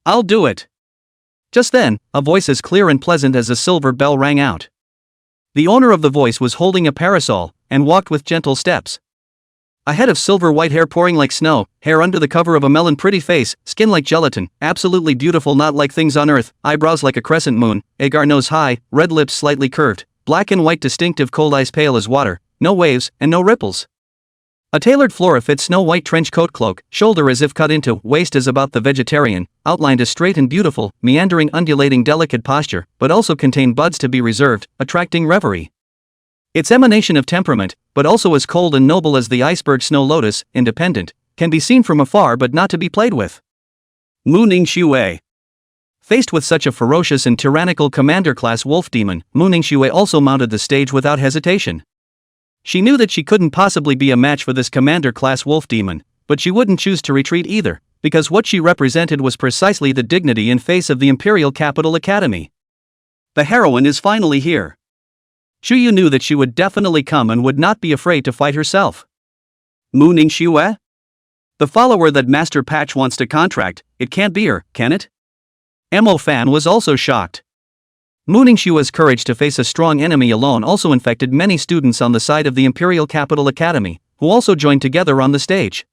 I'll do it. Just then, a voice as clear and pleasant as a silver bell rang out. The owner of the voice was holding a parasol, and walked with gentle steps. A head of silver white hair pouring like snow, hair under the cover of a melon, pretty face, skin like gelatin, absolutely beautiful, not like things on earth, eyebrows like a crescent moon, agar nose high, red lips slightly curved, black and white distinctive, cold eyes pale as water, no waves and no ripples. A tailored flora-fit snow-white trench coat cloak, shoulder as if cut into, waist as about the vegetarian, outlined a straight and beautiful, meandering, undulating, delicate posture, but also contained buds to be reserved, attracting reverie. Its emanation of temperament, but also as cold and noble as the iceberg snow lotus, independent, can be seen from afar but not to be played with. Mu Ningxue. Faced with such a ferocious and tyrannical commander-class wolf demon, Mu Ningxue also mounted the stage without hesitation. She knew that she couldn't possibly be a match for this commander-class wolf demon, but she wouldn't choose to retreat either, because what she represented was precisely the dignity and face of the Imperial Capital Academy. The heroine is finally here. Shuyu knew that she would definitely come and would not be afraid to fight herself. Mu Ningxue? The follower that Master Patch wants to contract, it can't be her, can it? Mo Fan was also shocked. Mu Ningxue's courage to face a strong enemy alone also infected many students on the side of the Imperial Capital Academy, who also joined together on the stage.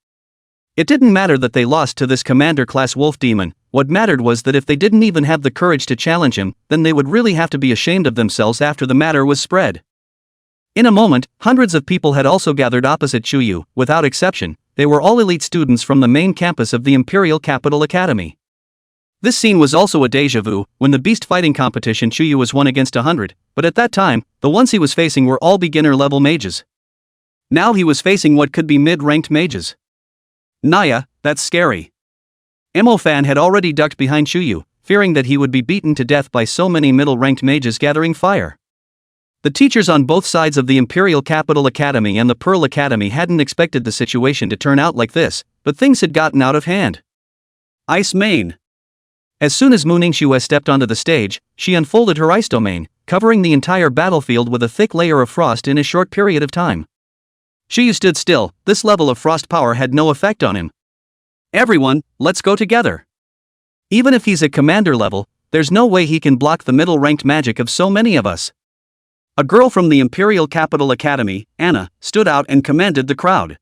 It didn't matter that they lost to this commander-class wolf demon. What mattered was that if they didn't even have the courage to challenge him, then they would really have to be ashamed of themselves after the matter was spread. In a moment, hundreds of people had also gathered opposite Shuyu. Without exception, they were all elite students from the main campus of the Imperial Capital Academy. This scene was also a déjà vu. When the beast fighting competition, Shuyu was 1 against 100, but at that time, the ones he was facing were all beginner-level mages. Now he was facing what could be mid-ranked mages. Naya, that's scary. Mo Fan had already ducked behind Shuyu, fearing that he would be beaten to death by so many middle-ranked mages gathering fire. The teachers on both sides of the Imperial Capital Academy and the Pearl Academy hadn't expected the situation to turn out like this, but things had gotten out of hand. Ice Main. As soon as Mu Ningxue stepped onto the stage, she unfolded her ice domain, covering the entire battlefield with a thick layer of frost in a short period of time. Shuyu stood still. This level of frost power had no effect on him. Everyone, let's go together. Even if he's at commander level, There's no way he can block the middle-ranked magic of so many of us. A girl from the Imperial Capital Academy, Anna, stood out and commanded the crowd.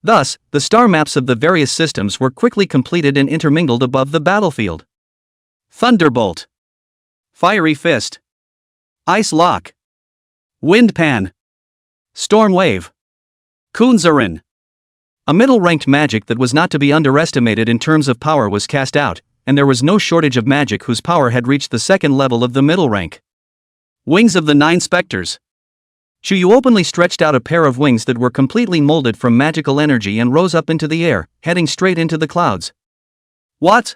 Thus, the star maps of the various systems were quickly completed and intermingled above the battlefield. Thunderbolt. Fiery Fist. Ice Lock. Wind Pan. Storm Wave. Kunzarin. A middle-ranked magic that was not to be underestimated in terms of power was cast out, and there was no shortage of magic whose power had reached the second level of the middle rank. Wings of the Nine Spectres. Chuyu openly stretched out a pair of wings that were completely molded from magical energy and rose up into the air, heading straight into the clouds. What?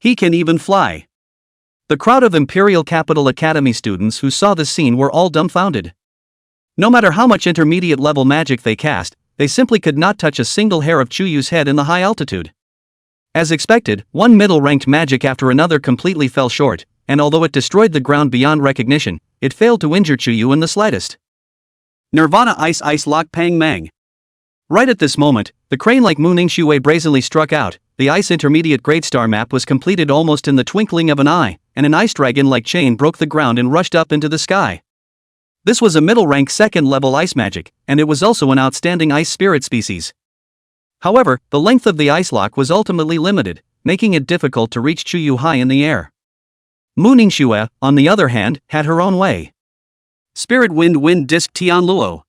He can even fly. The crowd of Imperial Capital Academy students who saw the scene were all dumbfounded. No matter how much intermediate level magic they cast, they simply could not touch a single hair of Chuyu's head in the high altitude. As expected, one middle-ranked magic after another completely fell short, and although it destroyed the ground beyond recognition, it failed to injure Chuyu in the slightest. Nirvana Ice Lock Pang Mang. Right at this moment, the crane-like Mu Ningxue brazenly struck out. The ice intermediate grade star map was completed almost in the twinkling of an eye, and an ice dragon-like chain broke the ground and rushed up into the sky. This was a middle-rank second-level ice magic, and it was also an outstanding ice spirit species. However, the length of the ice lock was ultimately limited, making it difficult to reach Chuyu high in the air. Mu Ningxue, on the other hand, had her own way. Spirit Wind Disc Tianluo.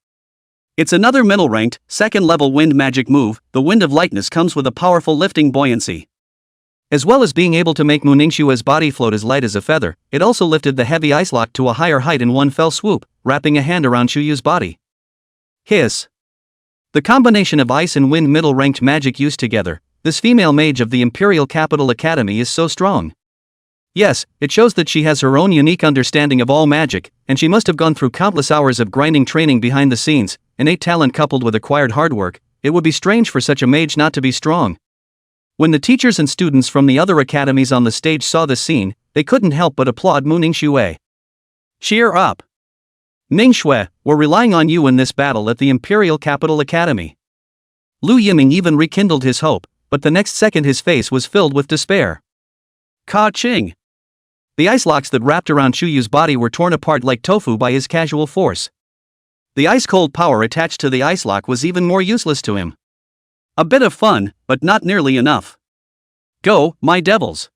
It's another middle-ranked, second-level wind magic move. The Wind of Lightness comes with a powerful lifting buoyancy. As well as being able to make Mu Ningxue's body float as light as a feather, it also lifted the heavy ice lock to a higher height in one fell swoop, wrapping a hand around Chuyu's body. Hiss. The combination of ice and wind middle-ranked magic used together, this female mage of the Imperial Capital Academy is so strong. Yes, it shows that she has her own unique understanding of all magic, and she must have gone through countless hours of grinding training behind the scenes. Innate talent coupled with acquired hard work. It would be strange for such a mage not to be strong. When the teachers and students from the other academies on the stage saw this scene, they couldn't help but applaud Mu Ningxue. Cheer up! Ningxue, we're relying on you in this battle at the Imperial Capital Academy. Lu Yiming even rekindled his hope, but the next second his face was filled with despair. Ka-ching! The ice locks that wrapped around Chuyu's body were torn apart like tofu by his casual force. The ice-cold power attached to the ice lock was even more useless to him. A bit of fun, but not nearly enough. Go, my devils!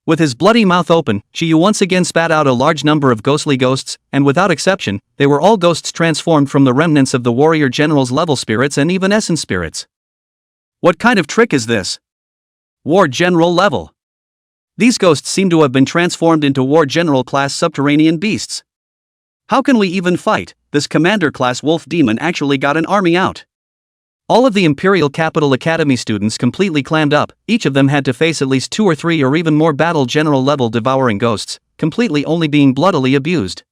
With his bloody mouth open, Chuyu once again spat out a large number of ghostly ghosts, and without exception, they were all ghosts transformed from the remnants of the warrior general's level spirits and even essence spirits. What kind of trick is this? War general level. These ghosts seem to have been transformed into war general class subterranean beasts. How can we even fight? This commander-class wolf demon actually got an army out. All of the Imperial Capital Academy students completely clammed up. Each of them had to face at least 2 or 3 or even more battle general level devouring ghosts, completely only being bloodily abused.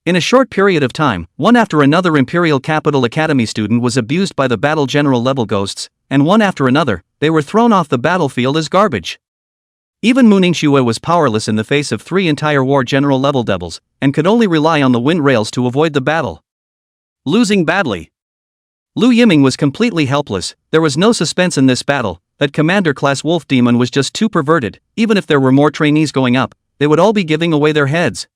In a short period of time, one after another Imperial Capital Academy student was abused by the battle general level ghosts, and one after another, they were thrown off the battlefield as garbage. Even Mu Ningxue was powerless in the face of 3 entire war general level devils, and could only rely on the wind rails to avoid the battle. Losing badly. Lu Yiming was completely helpless. There was no suspense in this battle. That commander-class wolf demon was just too perverted. Even if there were more trainees going up, they would all be giving away their heads.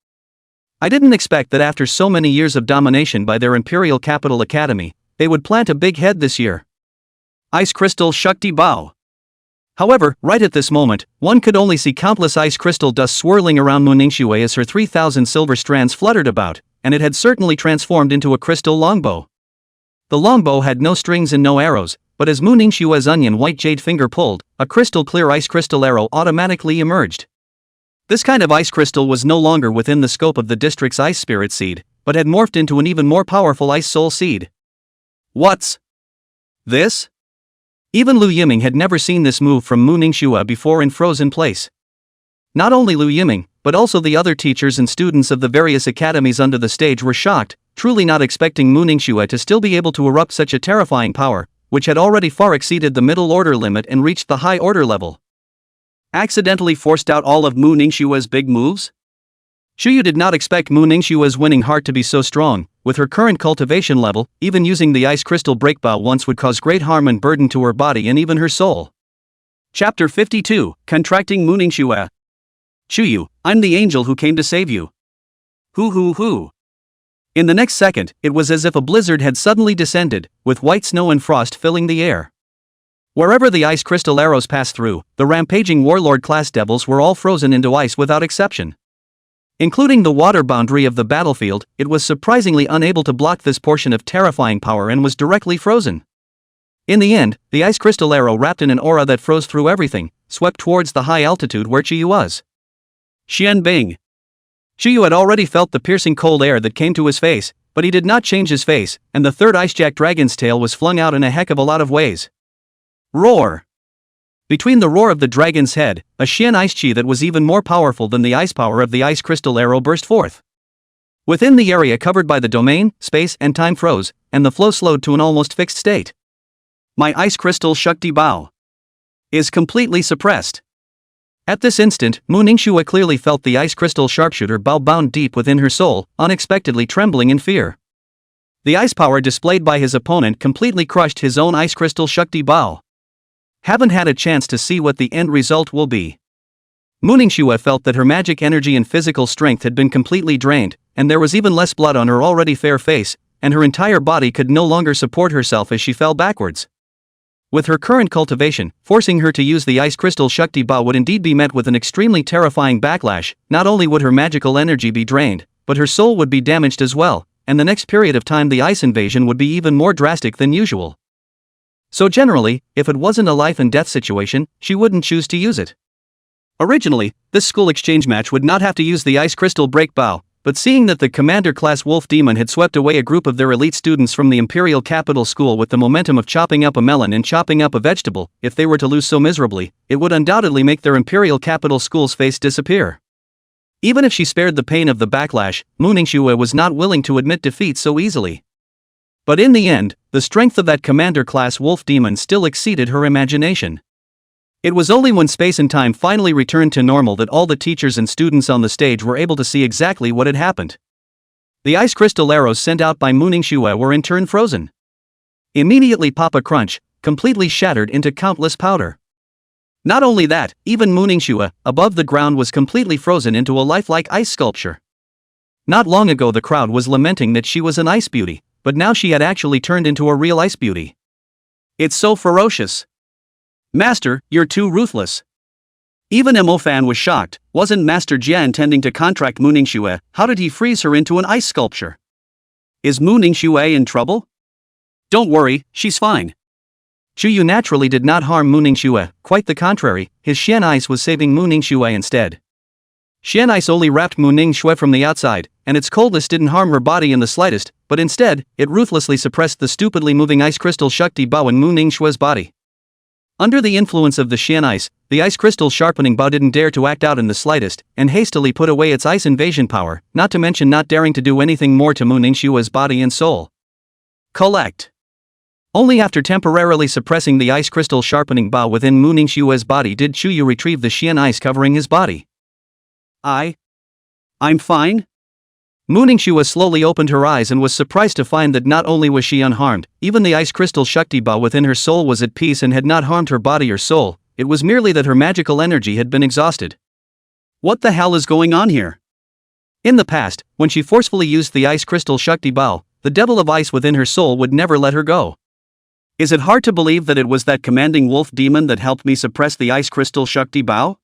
I didn't expect that after so many years of domination by their Imperial Capital Academy, they would plant a big head this year. Ice Crystal Shakti Bao. However, right at this moment, one could only see countless ice crystal dust swirling around Mu Ningxue as her 3,000 silver strands fluttered about, and it had certainly transformed into a crystal longbow. The longbow had no strings and no arrows, but as Mu Ningxue's onion white jade finger pulled, a crystal clear ice crystal arrow automatically emerged. This kind of ice crystal was no longer within the scope of the district's ice spirit seed, but had morphed into an even more powerful ice soul seed. What's this? Even Lu Yiming had never seen this move from Mu Ningxue before in frozen place. Not only Lu Yiming, but also the other teachers and students of the various academies under the stage were shocked, truly not expecting Mu Ningxue to still be able to erupt such a terrifying power, which had already far exceeded the middle order limit and reached the high order level. Accidentally forced out all of Mu Ningxue's big moves? Chuyu did not expect Mu Ningxue's winning heart to be so strong. With her current cultivation level, even using the ice crystal breakbow once would cause great harm and burden to her body and even her soul. Chapter 52, Contracting Mu Ningxue. Chuyu, I'm the angel who came to save you. Hoo hoo hoo. In the next second, it was as if a blizzard had suddenly descended, with white snow and frost filling the air. Wherever the ice crystal arrows passed through, the rampaging warlord-class devils were all frozen into ice without exception. Including the water boundary of the battlefield, it was surprisingly unable to block this portion of terrifying power and was directly frozen. In the end, the ice crystal arrow wrapped in an aura that froze through everything, swept towards the high altitude where Chuyu was. Xian Bing. Chuyu had already felt the piercing cold air that came to his face, but he did not change his face, and the third icejack dragon's tail was flung out in a heck of a lot of ways. Roar! Between the roar of the dragon's head, a Xian ice chi that was even more powerful than the ice power of the ice crystal arrow burst forth. Within the area covered by the domain, space and time froze, and the flow slowed to an almost fixed state. My ice crystal Shakti Bao is completely suppressed. At this instant, Mu Ningxue clearly felt the ice crystal sharpshooter Bao bound deep within her soul, unexpectedly trembling in fear. The ice power displayed by his opponent completely crushed his own ice crystal Shakti Bao. Haven't had a chance to see what the end result will be. Mu Ningxue felt that her magic energy and physical strength had been completely drained, and there was even less blood on her already fair face, and her entire body could no longer support herself as she fell backwards. With her current cultivation, forcing her to use the ice crystal Shakti Ba would indeed be met with an extremely terrifying backlash. Not only would her magical energy be drained, but her soul would be damaged as well, and the next period of time the ice invasion would be even more drastic than usual. So generally, if it wasn't a life and death situation, she wouldn't choose to use it. Originally, this school exchange match would not have to use the ice crystal break bow, but seeing that the commander-class wolf demon had swept away a group of their elite students from the Imperial Capital School with the momentum of chopping up a melon and chopping up a vegetable, if they were to lose so miserably, it would undoubtedly make their Imperial Capital School's face disappear. Even if she spared the pain of the backlash, Mu Ningxue was not willing to admit defeat so easily. But in the end, the strength of that commander-class wolf demon still exceeded her imagination. It was only when space and time finally returned to normal that all the teachers and students on the stage were able to see exactly what had happened. The ice crystal arrows sent out by Mu Ningxue were in turn frozen. Immediately pop a crunch, completely shattered into countless powder. Not only that, even Mu Ningxue, above the ground, was completely frozen into a lifelike ice sculpture. Not long ago the crowd was lamenting that she was an ice beauty, but now she had actually turned into a real ice beauty. It's so ferocious. Master, you're too ruthless. Even Mo Fan was shocked. Wasn't Master Jia intending to contract Mu Ningxue? How did he freeze her into an ice sculpture? Is Mu Ningxue in trouble? Don't worry, she's fine. Chuyu naturally did not harm Mu Ningxue, quite the contrary, his Xian ice was saving Mu Ningxue instead. Xian ice only wrapped Mu Ningxue from the outside, and its coldness didn't harm her body in the slightest, but instead, it ruthlessly suppressed the stupidly moving ice crystal Shakti Bao in Mu Ningxue's body. Under the influence of the Xian ice, the ice crystal sharpening Bao didn't dare to act out in the slightest, and hastily put away its ice invasion power, not to mention not daring to do anything more to Mu Ningxue's body and soul. Collect. Only after temporarily suppressing the ice crystal sharpening Bao within Mu Ningxue's body did Chuyu retrieve the Xian ice covering his body. I'm fine? Mu Ningxue slowly opened her eyes and was surprised to find that not only was she unharmed, even the ice crystal Shakti Ba within her soul was at peace and had not harmed her body or soul. It was merely that her magical energy had been exhausted. What the hell is going on here? In the past, when she forcefully used the ice crystal Shakti Ba, the devil of ice within her soul would never let her go. Is it hard to believe that it was that commanding wolf demon that helped me suppress the ice crystal Shakti Ba?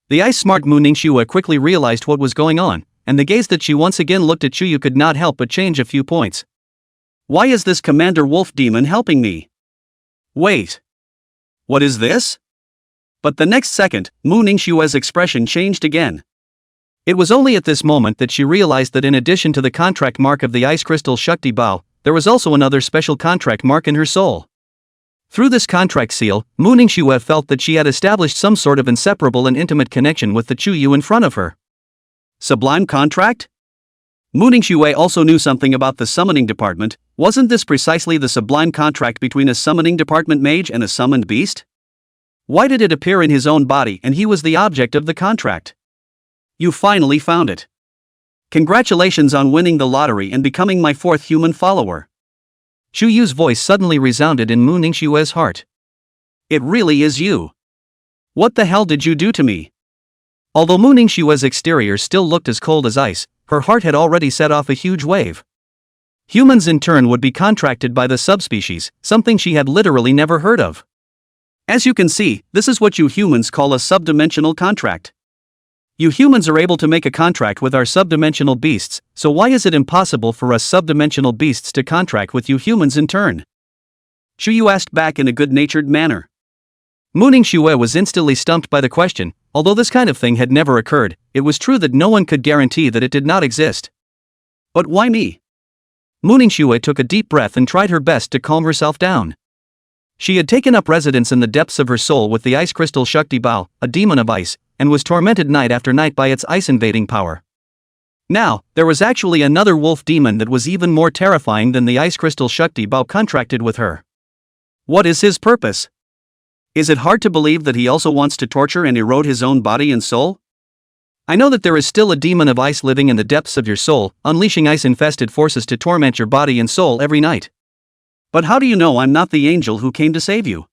The ice-smart Mu Ningxue quickly realized what was going on, and the gaze that she once again looked at Chuyu could not help but change a few points. Why is this Commander Wolf Demon helping me? Wait. What is this? But the next second, Mu Ningxue's expression changed again. It was only at this moment that she realized that in addition to the contract mark of the ice crystal Shakti Bao, there was also another special contract mark in her soul. Through this contract seal, Mu Ningxue felt that she had established some sort of inseparable and intimate connection with the Chuyu in front of her. Sublime contract? Mu Ningxue also knew something about the summoning department. Wasn't this precisely the sublime contract between a summoning department mage and a summoned beast? Why did it appear in his own body and he was the object of the contract? You finally found it. Congratulations on winning the lottery and becoming my fourth human follower. Chuyu's voice suddenly resounded in Mu Ningxue's heart. It really is you. What the hell did you do to me? Although Mu Ningxue's exterior still looked as cold as ice, her heart had already set off a huge wave. Humans in turn would be contracted by the subspecies, something she had literally never heard of. As you can see, this is what you humans call a subdimensional contract. You humans are able to make a contract with our subdimensional beasts, so why is it impossible for us subdimensional beasts to contract with you humans in turn? Chuyu asked back in a good-natured manner. Mu Ningxue was instantly stumped by the question. Although this kind of thing had never occurred, it was true that no one could guarantee that it did not exist. But why me? Mu Ningxue took a deep breath and tried her best to calm herself down. She had taken up residence in the depths of her soul with the ice crystal Shakti Bao, a demon of ice, and was tormented night after night by its ice-invading power. Now, there was actually another wolf demon that was even more terrifying than the ice crystal Shakti Bao contracted with her. What is his purpose? Is it hard to believe that he also wants to torture and erode his own body and soul? I know that there is still a demon of ice living in the depths of your soul, unleashing ice-infested forces to torment your body and soul every night. But how do you know I'm not the angel who came to save you?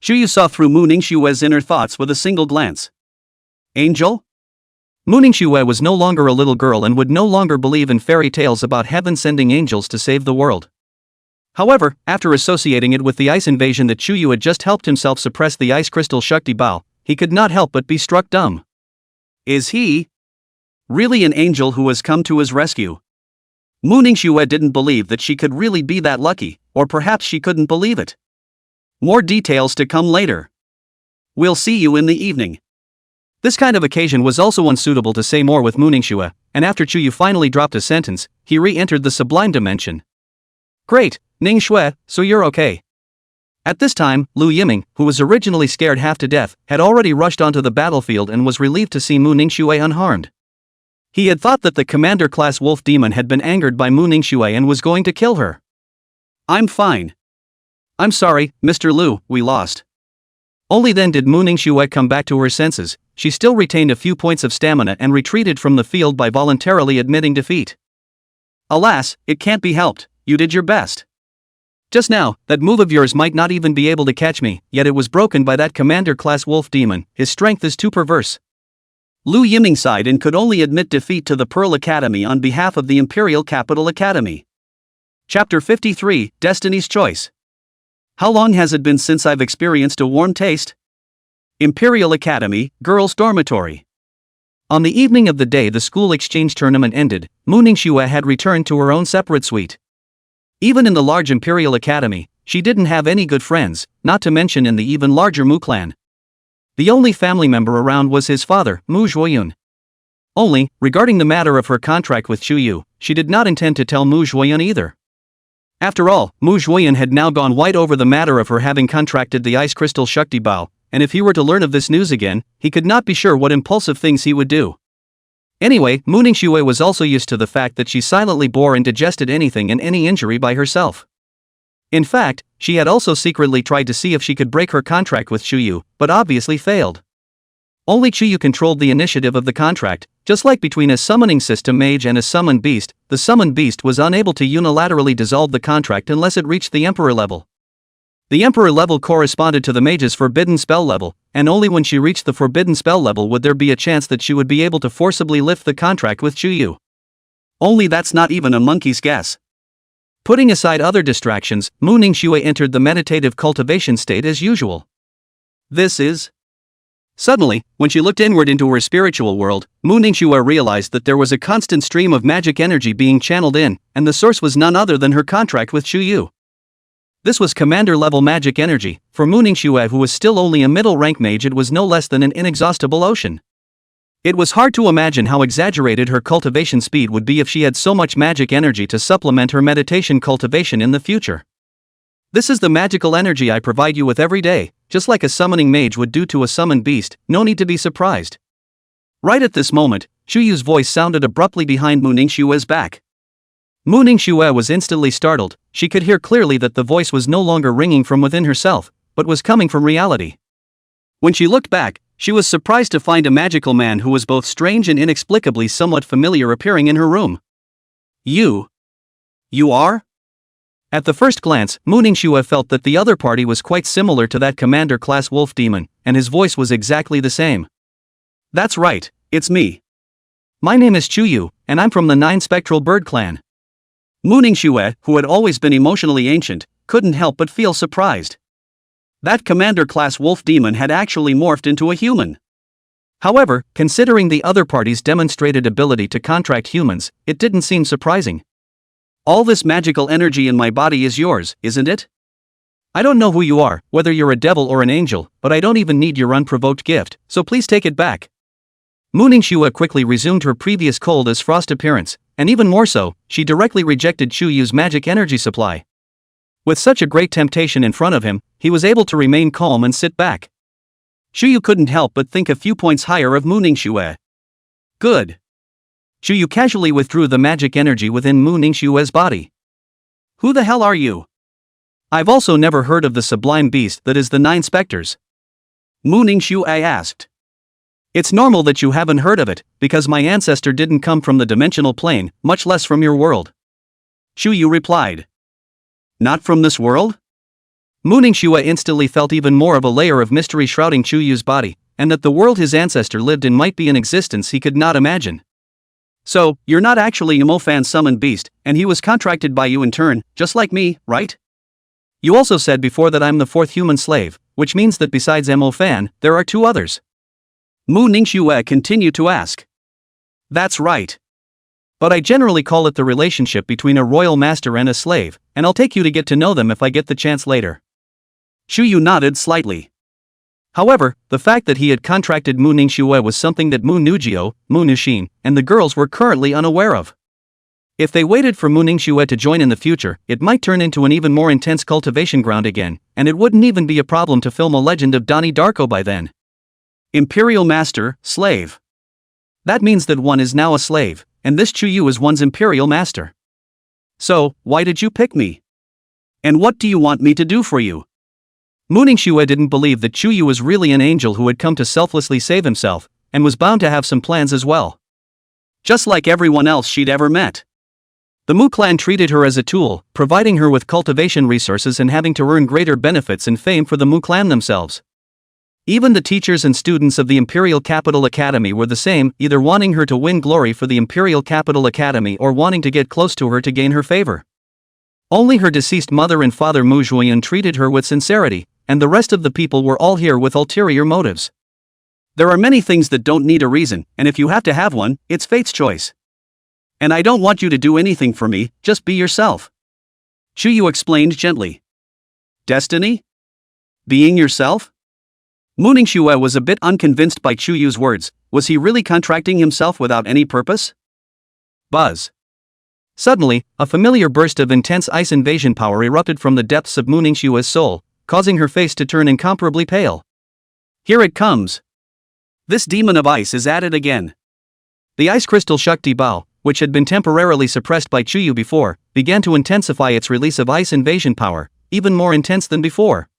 Chuyu saw through Mu Ningxue's inner thoughts with a single glance. Angel? Mu Ningxue was no longer a little girl and would no longer believe in fairy tales about heaven sending angels to save the world. However, after associating it with the ice invasion that Chuyu had just helped himself suppress the ice crystal Shakti Bao, he could not help but be struck dumb. Is he really an angel who has come to his rescue? Mu Ningxue didn't believe that she could really be that lucky, or perhaps she couldn't believe it. More details to come later. We'll see you in the evening. This kind of occasion was also unsuitable to say more with Mu Ningxue, and after Chuyu finally dropped a sentence, he re-entered the sublime dimension. Great, Ningxue, so you're okay. At this time, Lu Yiming, who was originally scared half to death, had already rushed onto the battlefield and was relieved to see Mu Ningxue unharmed. He had thought that the commander-class wolf demon had been angered by Mu Ningxue and was going to kill her. I'm fine. I'm sorry, Mr. Lu, we lost. Only then did Mu Ningxue come back to her senses. She still retained a few points of stamina and retreated from the field by voluntarily admitting defeat. Alas, it can't be helped, you did your best. Just now, that move of yours might not even be able to catch me, yet it was broken by that commander-class wolf demon. His strength is too perverse. Lu Yiming sighed and could only admit defeat to the Pearl Academy on behalf of the Imperial Capital Academy. Chapter 53, Destiny's Choice. How long has it been since I've experienced a warm taste? Imperial Academy, Girls' Dormitory. On the evening of the day the school exchange tournament ended, Mu Ningxue had returned to her own separate suite. Even in the large Imperial Academy, she didn't have any good friends, not to mention in the even larger Mu clan. The only family member around was his father, Mu Zhuoyun. Only, regarding the matter of her contract with Chuyu, she did not intend to tell Mu Zhuoyun either. After all, Mu Zhuoyun had now gone white over the matter of her having contracted the ice crystal Shakti Bao, and if he were to learn of this news again, he could not be sure what impulsive things he would do. Anyway, Mu Ningxue was also used to the fact that she silently bore and digested anything and any injury by herself. In fact, she had also secretly tried to see if she could break her contract with Chuyu, but obviously failed. Only Chuyu controlled the initiative of the contract. Just like between a summoning system mage and a summoned beast, the summoned beast was unable to unilaterally dissolve the contract unless it reached the Emperor level. The Emperor level corresponded to the mage's forbidden spell level, and only when she reached the forbidden spell level would there be a chance that she would be able to forcibly lift the contract with Chuyu. Only that's not even a monkey's guess. Putting aside other distractions, Mu Ningxue entered the meditative cultivation state as usual. This is... Suddenly, when she looked inward into her spiritual world, Mu Ningxue realized that there was a constant stream of magic energy being channeled in, and the source was none other than her contract with Chuyu. This was commander-level magic energy. For Mu Ningxue, who was still only a middle-rank mage, it was no less than an inexhaustible ocean. It was hard to imagine how exaggerated her cultivation speed would be if she had so much magic energy to supplement her meditation cultivation in the future. This is the magical energy I provide you with every day, just like a summoning mage would do to a summoned beast, no need to be surprised. Right at this moment, Chuyu's voice sounded abruptly behind Mu Ningxue's back. Mu Ningxue was instantly startled. She could hear clearly that the voice was no longer ringing from within herself, but was coming from reality. When she looked back, she was surprised to find a magical man who was both strange and inexplicably somewhat familiar appearing in her room. You are? At the first glance, Mu Ningxue felt that the other party was quite similar to that commander-class wolf demon, and his voice was exactly the same. That's right, it's me. My name is Chuyu, and I'm from the Nine Spectral Bird Clan. Mooningshue, who had always been emotionally ancient, couldn't help but feel surprised. That commander-class wolf demon had actually morphed into a human. However, considering the other party's demonstrated ability to contract humans, it didn't seem surprising. All this magical energy in my body is yours, isn't it? I don't know who you are, whether you're a devil or an angel, but I don't even need your unprovoked gift, so please take it back. Mooningshue quickly resumed her previous cold as frost appearance, and even more so, she directly rejected Chuyu's magic energy supply. With such a great temptation in front of him, he was able to remain calm and sit back. Chuyu couldn't help but think a few points higher of Mooningshue. Good. Chuyu casually withdrew the magic energy within Mooningshue's body. Who the hell are you? I've also never heard of the sublime beast that is the Nine Specters. Mooningshue asked. It's normal that you haven't heard of it, because my ancestor didn't come from the dimensional plane, much less from your world. Chuyu replied. Not from this world? Mooningshue instantly felt even more of a layer of mystery shrouding Chuyu's body, and that the world his ancestor lived in might be an existence he could not imagine. So, you're not actually Emofan's summoned beast, and he was contracted by you in turn, just like me, right? You also said before that I'm the fourth human slave, which means that besides Emofan, there are two others. Mooningshue continued to ask. That's right. But I generally call it the relationship between a royal master and a slave, and I'll take you to get to know them if I get the chance later. Chuyu nodded slightly. However, the fact that he had contracted Mooningshue was something that Moonugio, Moonushin, and the girls were currently unaware of. If they waited for Mooningshue to join in the future, it might turn into an even more intense cultivation ground again, and it wouldn't even be a problem to film a Legend of Donnie Darko by then. Imperial Master, Slave. That means that one is now a slave, and this Chuyu is one's Imperial Master. So, why did you pick me? And what do you want me to do for you? Mooningshue didn't believe that Chuyu was really an angel who had come to selflessly save himself, and was bound to have some plans as well. Just like everyone else she'd ever met. The Mu clan treated her as a tool, providing her with cultivation resources and having to earn greater benefits and fame for the Mu clan themselves. Even the teachers and students of the Imperial Capital Academy were the same, either wanting her to win glory for the Imperial Capital Academy or wanting to get close to her to gain her favor. Only her deceased mother and father Mu Zhuoyan treated her with sincerity, and the rest of the people were all here with ulterior motives. There are many things that don't need a reason, and if you have to have one, it's fate's choice. And I don't want you to do anything for me, just be yourself. Chuyu explained gently. Destiny? Being yourself? Mooningshue was a bit unconvinced by Chuyu's words. Was he really contracting himself without any purpose? Buzz. Suddenly, a familiar burst of intense ice invasion power erupted from the depths of Mooningshue's soul, causing her face to turn incomparably pale. Here it comes. This demon of ice is at it again. The ice crystal Shakti Bao, which had been temporarily suppressed by Chuyu before, began to intensify its release of ice invasion power, even more intense than before.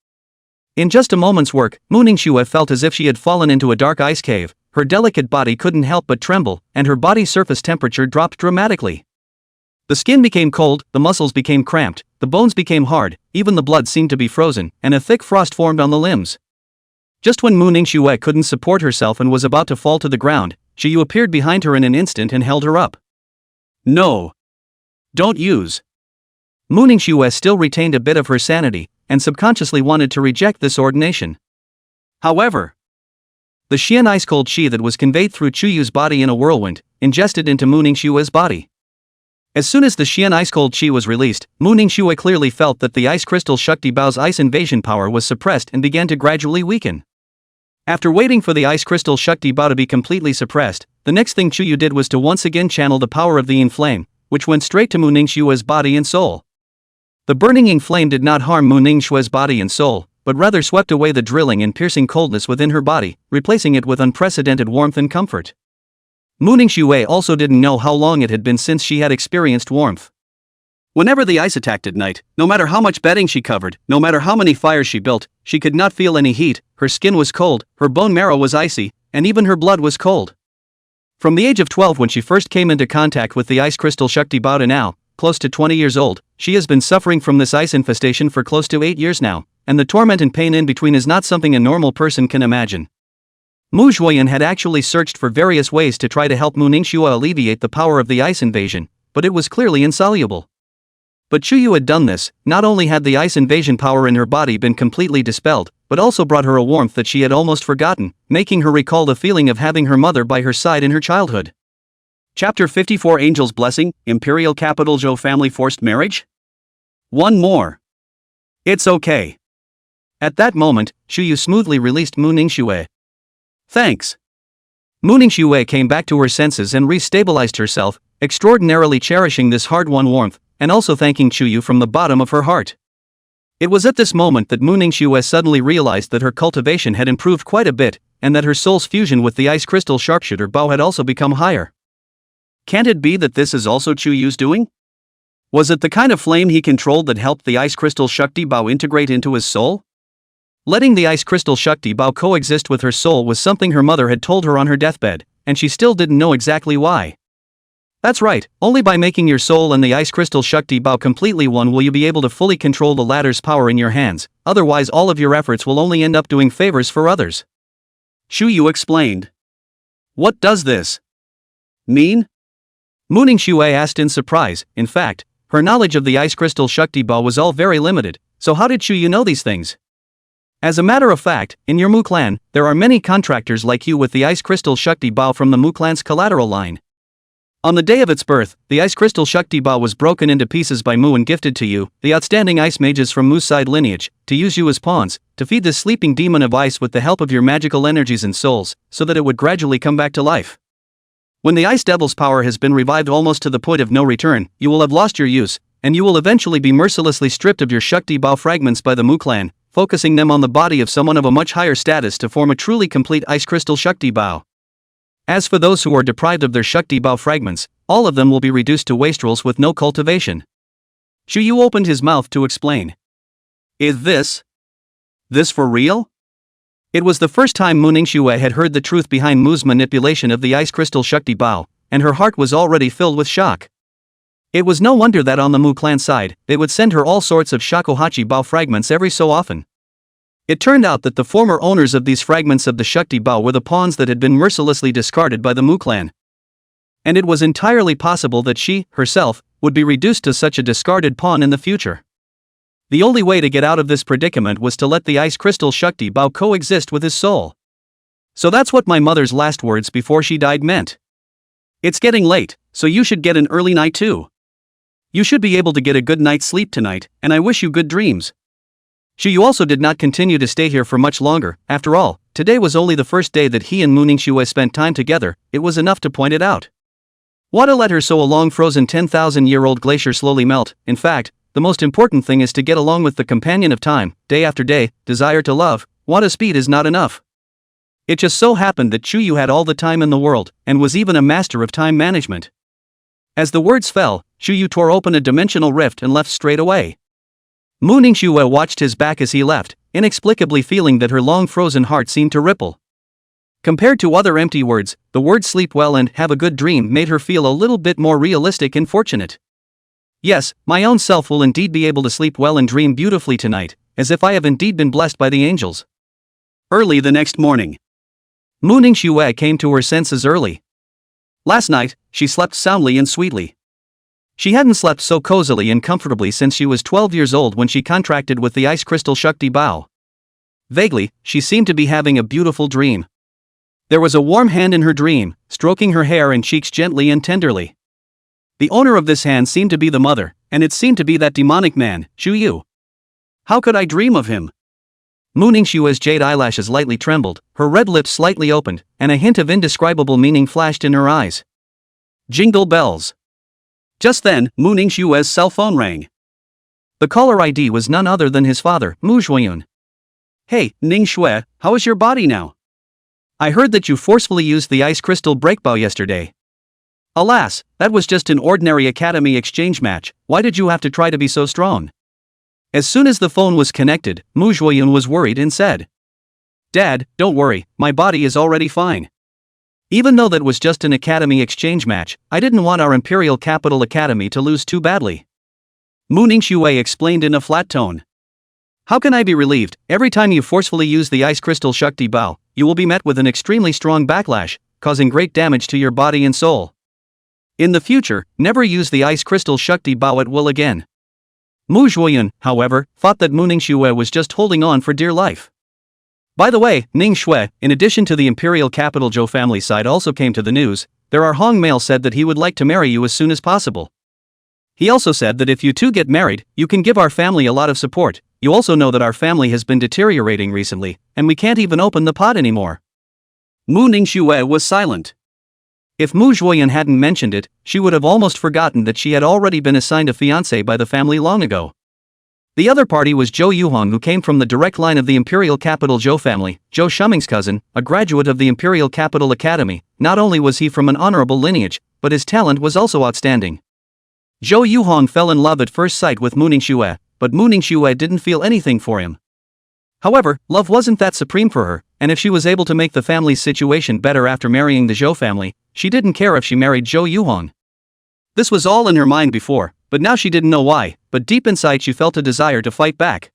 In just a moment's work, Mooningshue felt as if she had fallen into a dark ice cave. Her delicate body couldn't help but tremble, and her body's surface temperature dropped dramatically. The skin became cold, the muscles became cramped, the bones became hard, even the blood seemed to be frozen, and a thick frost formed on the limbs. Just when Mooningshue couldn't support herself and was about to fall to the ground, Chuyu appeared behind her in an instant and held her up. No. Don't use. Mooningshue still retained a bit of her sanity, and subconsciously wanted to reject this ordination. However, the Xian ice-cold Qi that was conveyed through Chuyu's body in a whirlwind, ingested into Mooningshue's body. As soon as the Xian ice-cold Qi was released, Mooningshue clearly felt that the ice crystal Shakti Bao's ice invasion power was suppressed and began to gradually weaken. After waiting for the ice crystal Shakti Bao to be completely suppressed, the next thing Chuyu did was to once again channel the power of the Yin Flame, which went straight to Mooningshue's body and soul. The burning Yin Flame did not harm Mooningshue's body and soul, but rather swept away the drilling and piercing coldness within her body, replacing it with unprecedented warmth and comfort. Mooningshue also didn't know how long it had been since she had experienced warmth. Whenever the ice attacked at night, no matter how much bedding she covered, no matter how many fires she built, she could not feel any heat. Her skin was cold, her bone marrow was icy, and even her blood was cold. From the age of 12 when she first came into contact with the ice crystal Shakti Bao to now, close to 20 years old, she has been suffering from this ice infestation for close to 8 years now, and the torment and pain in between is not something a normal person can imagine. Mu Zhuoyan had actually searched for various ways to try to help Mu Ningxue alleviate the power of the ice invasion, but it was clearly insoluble. But Chuyu had done this. Not only had the ice invasion power in her body been completely dispelled, but also brought her a warmth that she had almost forgotten, making her recall the feeling of having her mother by her side in her childhood. Chapter 54 Angel's Blessing, Imperial Capital Zhou Family Forced Marriage? One more. It's okay. At that moment, Chuyu smoothly released Mu Ningxue. Thanks. Mu Ningxue came back to her senses and re-stabilized herself, extraordinarily cherishing this hard-won warmth, and also thanking Chuyu from the bottom of her heart. It was at this moment that Mu Ningxue suddenly realized that her cultivation had improved quite a bit, and that her soul's fusion with the ice crystal sharpshooter bow had also become higher. Can't it be that this is also Chuyu's doing? Was it the kind of flame he controlled that helped the ice crystal Shakti bow integrate into his soul? Letting the ice crystal Shakti bow coexist with her soul was something her mother had told her on her deathbed, and she still didn't know exactly why. That's right, only by making your soul and the ice crystal Shakti bow completely one will you be able to fully control the latter's power in your hands, otherwise all of your efforts will only end up doing favors for others. Chuyu explained. What does this mean? Mu Ningxue asked in surprise. In fact, her knowledge of the ice crystal Shakti bow was all very limited, so how did Chuyu know these things? As a matter of fact, in your Mu clan, there are many contractors like you with the ice crystal Shakti bow from the Mu clan's collateral line. On the day of its birth, the ice crystal Shakti bow was broken into pieces by Mu and gifted to you, the outstanding ice mages from Mu's side lineage, to use you as pawns, to feed this sleeping demon of ice with the help of your magical energies and souls, so that it would gradually come back to life. When the ice devil's power has been revived almost to the point of no return, you will have lost your use, and you will eventually be mercilessly stripped of your Shakti bow fragments by the Mu clan, focusing them on the body of someone of a much higher status to form a truly complete ice crystal Shakti bow. As for those who are deprived of their Shakti bow fragments, all of them will be reduced to wastrels with no cultivation. Chuyu opened his mouth to explain. Is this for real? It was the first time Mu Ningxue had heard the truth behind Mu's manipulation of the ice crystal Shakti bow, and her heart was already filled with shock. It was no wonder that on the Mu clan side, they would send her all sorts of shakuhachi bow fragments every so often. It turned out that the former owners of these fragments of the Shakti bow were the pawns that had been mercilessly discarded by the Mu clan. And it was entirely possible that she, herself, would be reduced to such a discarded pawn in the future. The only way to get out of this predicament was to let the ice crystal Shakti bow coexist with his soul. So that's what my mother's last words before she died meant. It's getting late, so you should get an early night too. You should be able to get a good night's sleep tonight, and I wish you good dreams. Chuyu also did not continue to stay here for much longer. After all, today was only the first day that he and Mu Ningxue spent time together. It was enough to point it out. Wada let her so a long frozen 10,000-year-old glacier slowly melt. In fact, the most important thing is to get along with the companion of time, day after day, desire to love. Wada's speed is not enough. It just so happened that Chuyu had all the time in the world, and was even a master of time management. As the words fell, Chuyu tore open a dimensional rift and left straight away. Mu Ningxue watched his back as he left, inexplicably feeling that her long frozen heart seemed to ripple. Compared to other empty words, the words sleep well and have a good dream made her feel a little bit more realistic and fortunate. Yes, my own self will indeed be able to sleep well and dream beautifully tonight, as if I have indeed been blessed by the angels. Early the next morning, Mu Ningxue came to her senses early. Last night, she slept soundly and sweetly. She hadn't slept so cozily and comfortably since she was 12 years old when she contracted with the ice crystal Shakti bow. Vaguely, she seemed to be having a beautiful dream. There was a warm hand in her dream, stroking her hair and cheeks gently and tenderly. The owner of this hand seemed to be the mother, and it seemed to be that demonic man, Chuyu. How could I dream of him? Mu Ningxue's jade eyelashes lightly trembled, her red lips slightly opened, and a hint of indescribable meaning flashed in her eyes. Jingle bells. Just then, Mu Ningxue's cell phone rang. The caller ID was none other than his father, Mu Zhuoyun. Hey, Ningxue, how is your body now? I heard that you forcefully used the ice crystal breakbow yesterday. Alas, that was just an ordinary academy exchange match. Why did you have to try to be so strong? As soon as the phone was connected, Mu Zhuoyun was worried and said, Dad, don't worry, my body is already fine. Even though that was just an academy exchange match, I didn't want our Imperial Capital Academy to lose too badly. Mu Ningxue explained in a flat tone. How can I be relieved? Every time you forcefully use the Ice Crystal Shakti Bao, you will be met with an extremely strong backlash, causing great damage to your body and soul. In the future, never use the Ice Crystal Shakti Bao at will again. Mu Zhuoyun, however, thought that Mu Ningxue was just holding on for dear life. By the way, Ning Shui, in addition to the imperial capital Zhou family side, also came to the news. There are Hong Mail said that he would like to marry you as soon as possible. He also said that if you two get married, you can give our family a lot of support. You also know that our family has been deteriorating recently, and we can't even open the pot anymore. Mu Ningxue was silent. If Mu Zhuoyun hadn't mentioned it, she would have almost forgotten that she had already been assigned a fiancé by the family long ago. The other party was Zhou Yuhong, who came from the direct line of the imperial capital Zhou family, Zhou Shuming's cousin, a graduate of the Imperial Capital Academy. Not only was he from an honorable lineage, but his talent was also outstanding. Zhou Yuhong fell in love at first sight with Mu Ningxue, but Mu Ningxue didn't feel anything for him. However, love wasn't that supreme for her, and if she was able to make the family's situation better after marrying the Zhou family, she didn't care if she married Zhou Yuhong. This was all in her mind before, but now she didn't know why, but deep inside she felt a desire to fight back.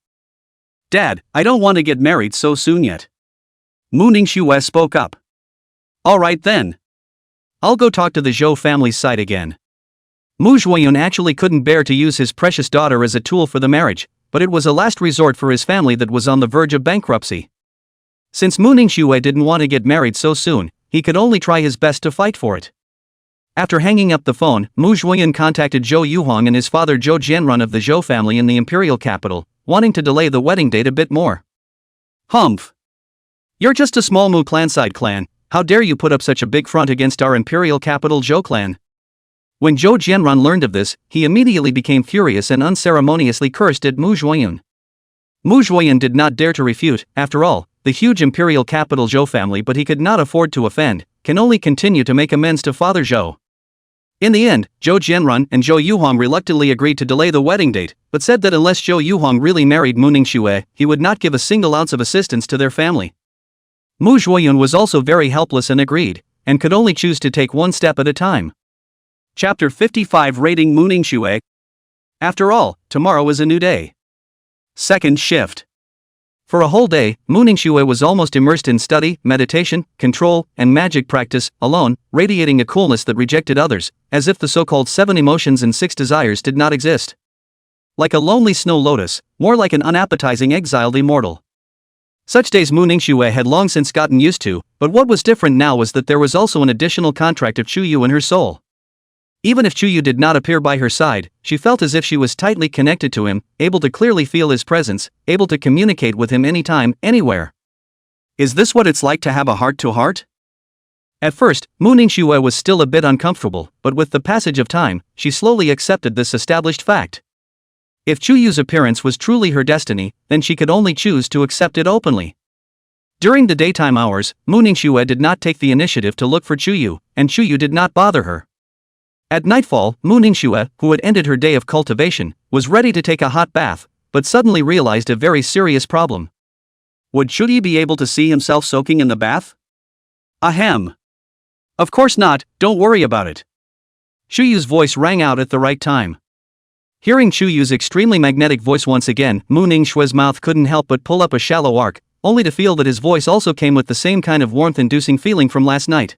Dad, I don't want to get married so soon yet. Mu Ningxue spoke up. Alright then. I'll go talk to the Zhou family's side again. Mu Zhuoyun actually couldn't bear to use his precious daughter as a tool for the marriage, but it was a last resort for his family that was on the verge of bankruptcy. Since Mu Ningxue didn't want to get married so soon, he could only try his best to fight for it. After hanging up the phone, Mu Zhuoyun contacted Zhou Yuhong and his father Zhou Jianrun of the Zhou family in the imperial capital, wanting to delay the wedding date a bit more. Humph. You're just a small Mu clan-side clan, how dare you put up such a big front against our imperial capital Zhou clan? When Zhou Jianrun learned of this, he immediately became furious and unceremoniously cursed at Mu Zhuoyun. Mu Zhuoyun did not dare to refute, after all, the huge imperial capital Zhou family, but he could not afford to offend, can only continue to make amends to Father Zhou. In the end, Zhou Jianrun and Zhou Yuhong reluctantly agreed to delay the wedding date, but said that unless Zhou Yuhong really married Mu Ningxue, he would not give a single ounce of assistance to their family. Mu Zhuoyun was also very helpless and agreed, and could only choose to take one step at a time. Chapter 55, Rating Mu Ningxue. After all, tomorrow is a new day. Second shift. For a whole day, Mu Ningxue was almost immersed in study, meditation, control, and magic practice, alone, radiating a coolness that rejected others, as if the so-called 7 emotions and 6 desires did not exist. Like a lonely snow lotus, more like an unappetizing exiled immortal. Such days Mu Ningxue had long since gotten used to, but what was different now was that there was also an additional contract of Chuyu in her soul. Even if Chuyu did not appear by her side, she felt as if she was tightly connected to him, able to clearly feel his presence, able to communicate with him anytime, anywhere. Is this what it's like to have a heart-to-heart? At first, Mu Ningxue was still a bit uncomfortable, but with the passage of time, she slowly accepted this established fact. If Chuyu's appearance was truly her destiny, then she could only choose to accept it openly. During the daytime hours, Mu Ningxue did not take the initiative to look for Chuyu, and Chuyu did not bother her. At nightfall, Mu Ningxue, who had ended her day of cultivation, was ready to take a hot bath, but suddenly realized a very serious problem. Would Chuyu be able to see himself soaking in the bath? Ahem. Of course not, don't worry about it. Chuyu's voice rang out at the right time. Hearing Chuyu's extremely magnetic voice once again, Mu Ningxue's mouth couldn't help but pull up a shallow arc, only to feel that his voice also came with the same kind of warmth-inducing feeling from last night.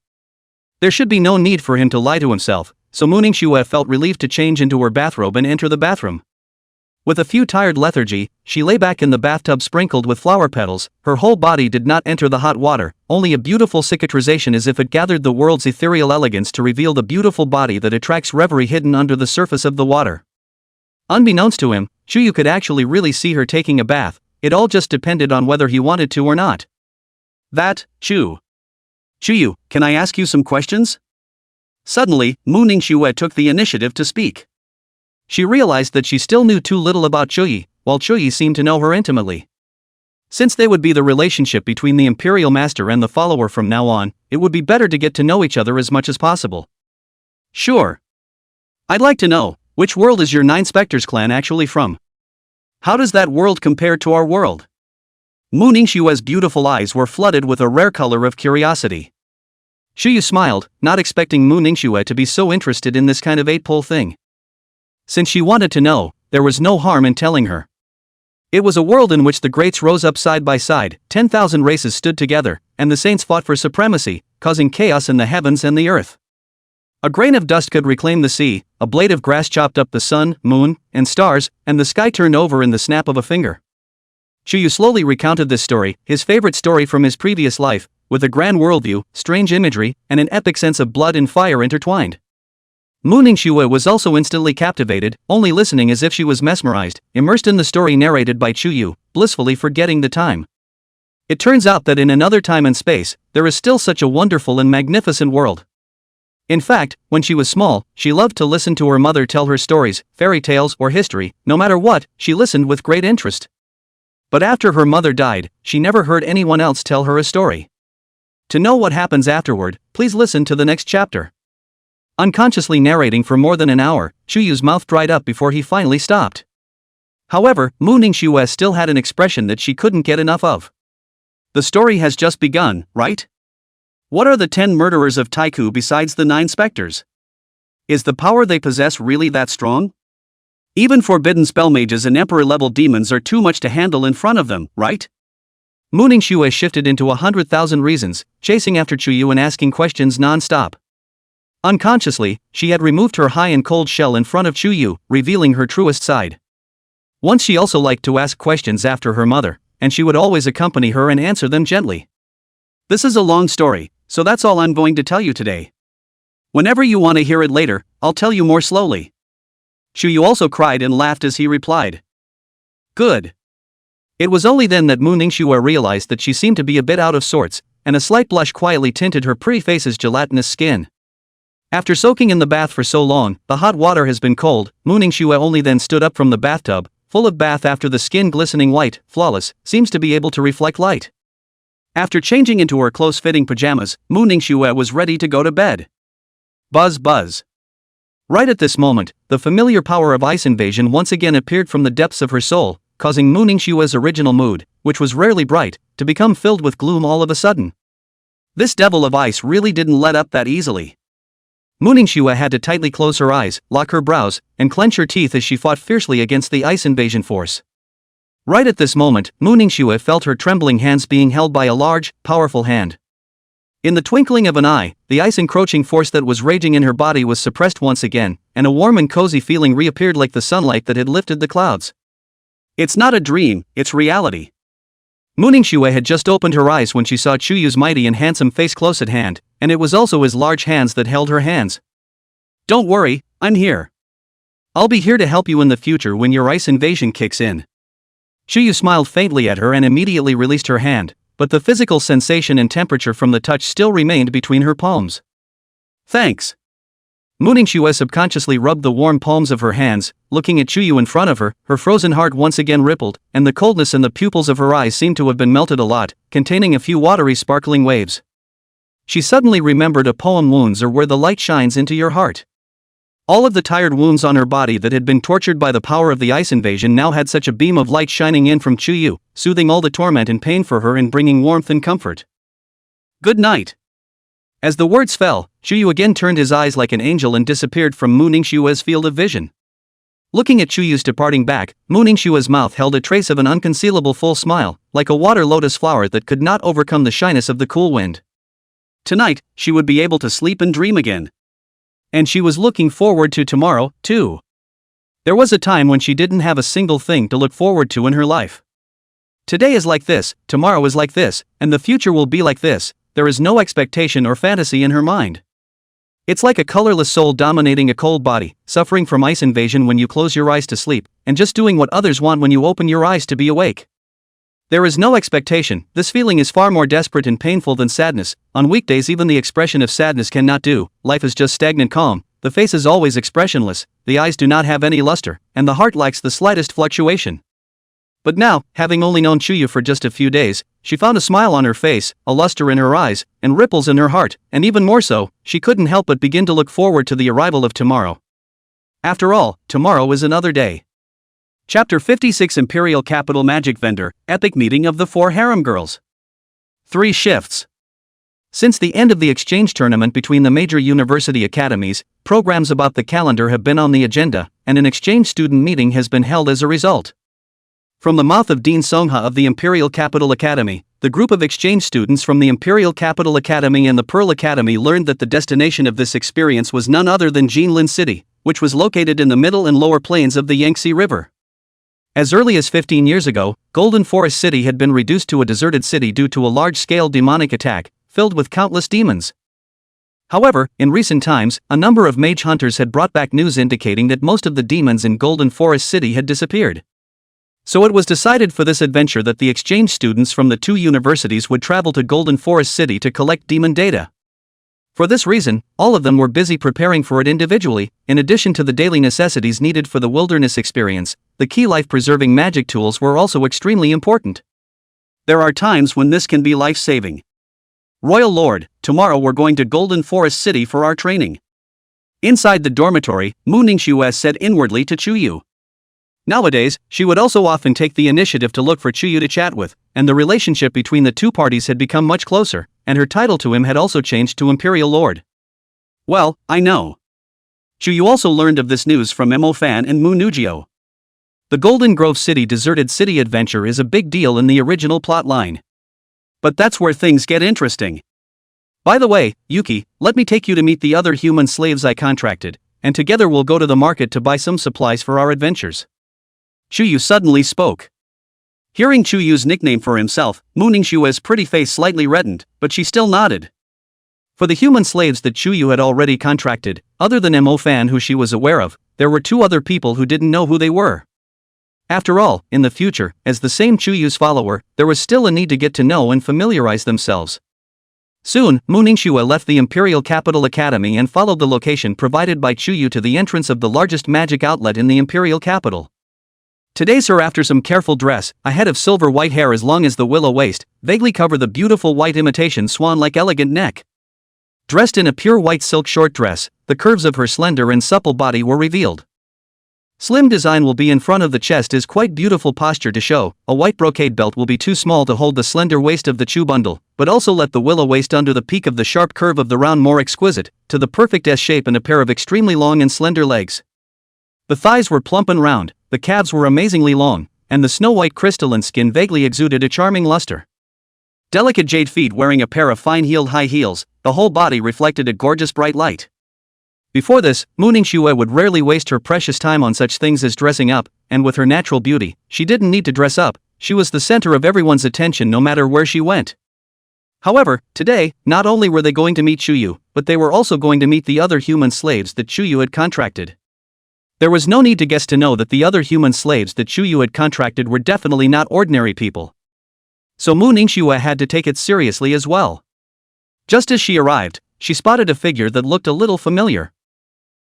There should be no need for him to lie to himself, so Mu Ningxue felt relieved to change into her bathrobe and enter the bathroom. With a few tired lethargy, she lay back in the bathtub sprinkled with flower petals. Her whole body did not enter the hot water, only a beautiful cicatrization as if it gathered the world's ethereal elegance to reveal the beautiful body that attracts reverie hidden under the surface of the water. Unbeknownst to him, Chuyu could actually really see her taking a bath. It all just depended on whether he wanted to or not. Chuyu, can I ask you some questions? Suddenly, Mu Ningxue took the initiative to speak. She realized that she still knew too little about Chuyu, while Chuyu seemed to know her intimately. Since they would be the relationship between the imperial master and the follower from now on, it would be better to get to know each other as much as possible. Sure. I'd like to know, which world is your 9 Spectres clan actually from? How does that world compare to our world? Mu Ningxue's beautiful eyes were flooded with a rare color of curiosity. Chuyu smiled, not expecting Mu Ningxue to be so interested in this kind of 8-pole thing. Since she wanted to know, there was no harm in telling her. It was a world in which the greats rose up side by side, 10,000 races stood together, and the saints fought for supremacy, causing chaos in the heavens and the earth. A grain of dust could reclaim the sea, a blade of grass chopped up the sun, moon, and stars, and the sky turned over in the snap of a finger. Chuyu slowly recounted this story, his favorite story from his previous life, with a grand worldview, strange imagery, and an epic sense of blood and fire intertwined. Mu Ningxue was also instantly captivated, only listening as if she was mesmerized, immersed in the story narrated by Chuyu, blissfully forgetting the time. It turns out that in another time and space, there is still such a wonderful and magnificent world. In fact, when she was small, she loved to listen to her mother tell her stories, fairy tales, or history. No matter what, she listened with great interest. But after her mother died, she never heard anyone else tell her a story. To know what happens afterward, please listen to the next chapter. Unconsciously narrating for more than an hour, Chuyu's mouth dried up before he finally stopped. However, Mu Ningxue still had an expression that she couldn't get enough of. The story has just begun, right? What are the 10 murderers of Taiku besides the 9 specters? Is the power they possess really that strong? Even forbidden spell mages and emperor-level demons are too much to handle in front of them, right? Mu Ningxue shifted into 100,000 reasons, chasing after Chuyu and asking questions non-stop. Unconsciously, she had removed her high and cold shell in front of Chuyu, revealing her truest side. Once she also liked to ask questions after her mother, and she would always accompany her and answer them gently. This is a long story, so that's all I'm going to tell you today. Whenever you want to hear it later, I'll tell you more slowly. Chuyu also cried and laughed as he replied. Good. It was only then that Mu Ningxue realized that she seemed to be a bit out of sorts, and a slight blush quietly tinted her pretty face's gelatinous skin. After soaking in the bath for so long, the hot water has been cold. Mu Ningxue only then stood up from the bathtub, full of bath after the skin glistening white, flawless, seems to be able to reflect light. After changing into her close-fitting pajamas, Mu Ningxue was ready to go to bed. Buzz buzz. Right at this moment, the familiar power of ice invasion once again appeared from the depths of her soul, causing Mu Ningxue's original mood, which was rarely bright, to become filled with gloom all of a sudden. This devil of ice really didn't let up that easily. Mu Ningxue had to tightly close her eyes, lock her brows, and clench her teeth as she fought fiercely against the ice invasion force. Right at this moment, Mu Ningxue felt her trembling hands being held by a large, powerful hand. In the twinkling of an eye, the ice-encroaching force that was raging in her body was suppressed once again, and a warm and cozy feeling reappeared like the sunlight that had lifted the clouds. It's not a dream, it's reality. Mu Ningxue had just opened her eyes when she saw Chuyu's mighty and handsome face close at hand, and it was also his large hands that held her hands. Don't worry, I'm here. I'll be here to help you in the future when your ice invasion kicks in. Chuyu smiled faintly at her and immediately released her hand, but the physical sensation and temperature from the touch still remained between her palms. Thanks. Mu Ningxue subconsciously rubbed the warm palms of her hands, looking at Chuyu in front of her. Her frozen heart once again rippled, and the coldness in the pupils of her eyes seemed to have been melted a lot, containing a few watery sparkling waves. She suddenly remembered a poem, "Wounds are where the light shines into your heart." All of the tired wounds on her body that had been tortured by the power of the ice invasion now had such a beam of light shining in from Chuyu, soothing all the torment and pain for her and bringing warmth and comfort. Good night. As the words fell, Chuyu again turned his eyes like an angel and disappeared from Mu Ningxue's field of vision. Looking at Chuyu's departing back, Mu Ningxue's mouth held a trace of an unconcealable full smile, like a water lotus flower that could not overcome the shyness of the cool wind. Tonight, she would be able to sleep and dream again. And she was looking forward to tomorrow, too. There was a time when she didn't have a single thing to look forward to in her life. Today is like this, tomorrow is like this, and the future will be like this. There is no expectation or fantasy in her mind. It's like a colorless soul dominating a cold body, suffering from ice invasion when you close your eyes to sleep, and just doing what others want when you open your eyes to be awake. There is no expectation. This feeling is far more desperate and painful than sadness. On weekdays even the expression of sadness cannot do. Life is just stagnant calm, the face is always expressionless, the eyes do not have any luster, and the heart lacks the slightest fluctuation. But now, having only known Chuyu for just a few days, she found a smile on her face, a luster in her eyes, and ripples in her heart, and even more so, she couldn't help but begin to look forward to the arrival of tomorrow. After all, tomorrow is another day. Chapter 56 Imperial Capital Magic Vendor, Epic Meeting of the 4 Harem Girls. 3 shifts. Since the end of the exchange tournament between the major university academies, programs about the calendar have been on the agenda, and an exchange student meeting has been held as a result. From the mouth of Dean Songha of the Imperial Capital Academy, the group of exchange students from the Imperial Capital Academy and the Pearl Academy learned that the destination of this experience was none other than Jinlin City, which was located in the middle and lower plains of the Yangtze River. As early as 15 years ago, Golden Forest City had been reduced to a deserted city due to a large-scale demonic attack, filled with countless demons. However, in recent times, a number of mage hunters had brought back news indicating that most of the demons in Golden Forest City had disappeared. So it was decided for this adventure that the exchange students from the two universities would travel to Golden Forest City to collect demon data. For this reason, all of them were busy preparing for it individually. In addition to the daily necessities needed for the wilderness experience, the key life-preserving magic tools were also extremely important. There are times when this can be life-saving. Royal Lord, tomorrow we're going to Golden Forest City for our training. Inside the dormitory, Mu Ningxue said inwardly to Chuyu. Nowadays, she would also often take the initiative to look for Chuyu to chat with, and the relationship between the two parties had become much closer, and her title to him had also changed to Imperial Lord. Well, I know. Chuyu also learned of this news from Mo Fan and Mu Nugio. The Golden Grove City Deserted City adventure is a big deal in the original plot line. But that's where things get interesting. By the way, Yuki, let me take you to meet the other human slaves I contracted, and together we'll go to the market to buy some supplies for our adventures. Chuyu suddenly spoke. Hearing Chuyu's nickname for himself, Mu Ningxue's pretty face slightly reddened, but she still nodded. For the human slaves that Chuyu had already contracted, other than Mo Fan who she was aware of, there were two other people who didn't know who they were. After all, in the future, as the same Chuyu's follower, there was still a need to get to know and familiarize themselves. Soon, Mu Ningxue left the Imperial Capital Academy and followed the location provided by Chuyu to the entrance of the largest magic outlet in the Imperial Capital. Today's her after some careful dress, a head of silver white hair as long as the willow waist, vaguely cover the beautiful white imitation swan-like elegant neck. Dressed in a pure white silk short dress, the curves of her slender and supple body were revealed. Slim design will be in front of the chest is quite beautiful posture to show, a white brocade belt will be too small to hold the slender waist of the Chu bundle, but also let the willow waist under the peak of the sharp curve of the round more exquisite, to the perfect S shape and a pair of extremely long and slender legs. The thighs were plump and round, the calves were amazingly long, and the snow-white crystalline skin vaguely exuded a charming luster. Delicate jade feet wearing a pair of fine-heeled high heels, the whole body reflected a gorgeous bright light. Before this, Mu Ningxue would rarely waste her precious time on such things as dressing up, and with her natural beauty, she didn't need to dress up, she was the center of everyone's attention no matter where she went. However, today, not only were they going to meet Chuyu, but they were also going to meet the other human slaves that Chuyu had contracted. There was no need to guess to know that the other human slaves that Chuyu had contracted were definitely not ordinary people. So Mu Ningxue had to take it seriously as well. Just as she arrived, she spotted a figure that looked a little familiar.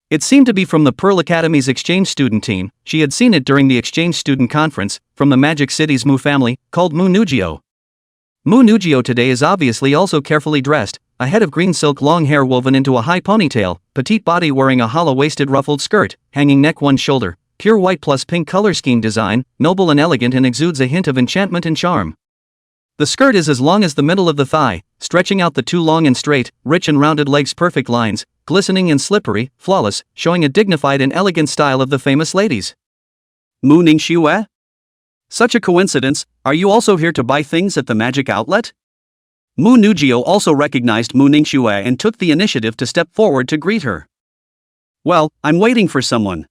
It seemed to be from the Pearl Academy's exchange student team. She had seen it during the exchange student conference, from the Magic City's Mu family, called Mu Nugio. Mu Nugio today is obviously also carefully dressed, a head of green silk long hair woven into a high ponytail, petite body wearing a hollow-waisted ruffled skirt, hanging neck one shoulder, pure white plus pink color scheme design, noble and elegant and exudes a hint of enchantment and charm. The skirt is as long as the middle of the thigh, stretching out the two long and straight, rich and rounded legs perfect lines, glistening and slippery, flawless, showing a dignified and elegant style of the famous ladies. Mu Ningxue? Such a coincidence, are you also here to buy things at the magic outlet? Mu Nugio also recognized Mu Ningxue and took the initiative to step forward to greet her. Well, I'm waiting for someone.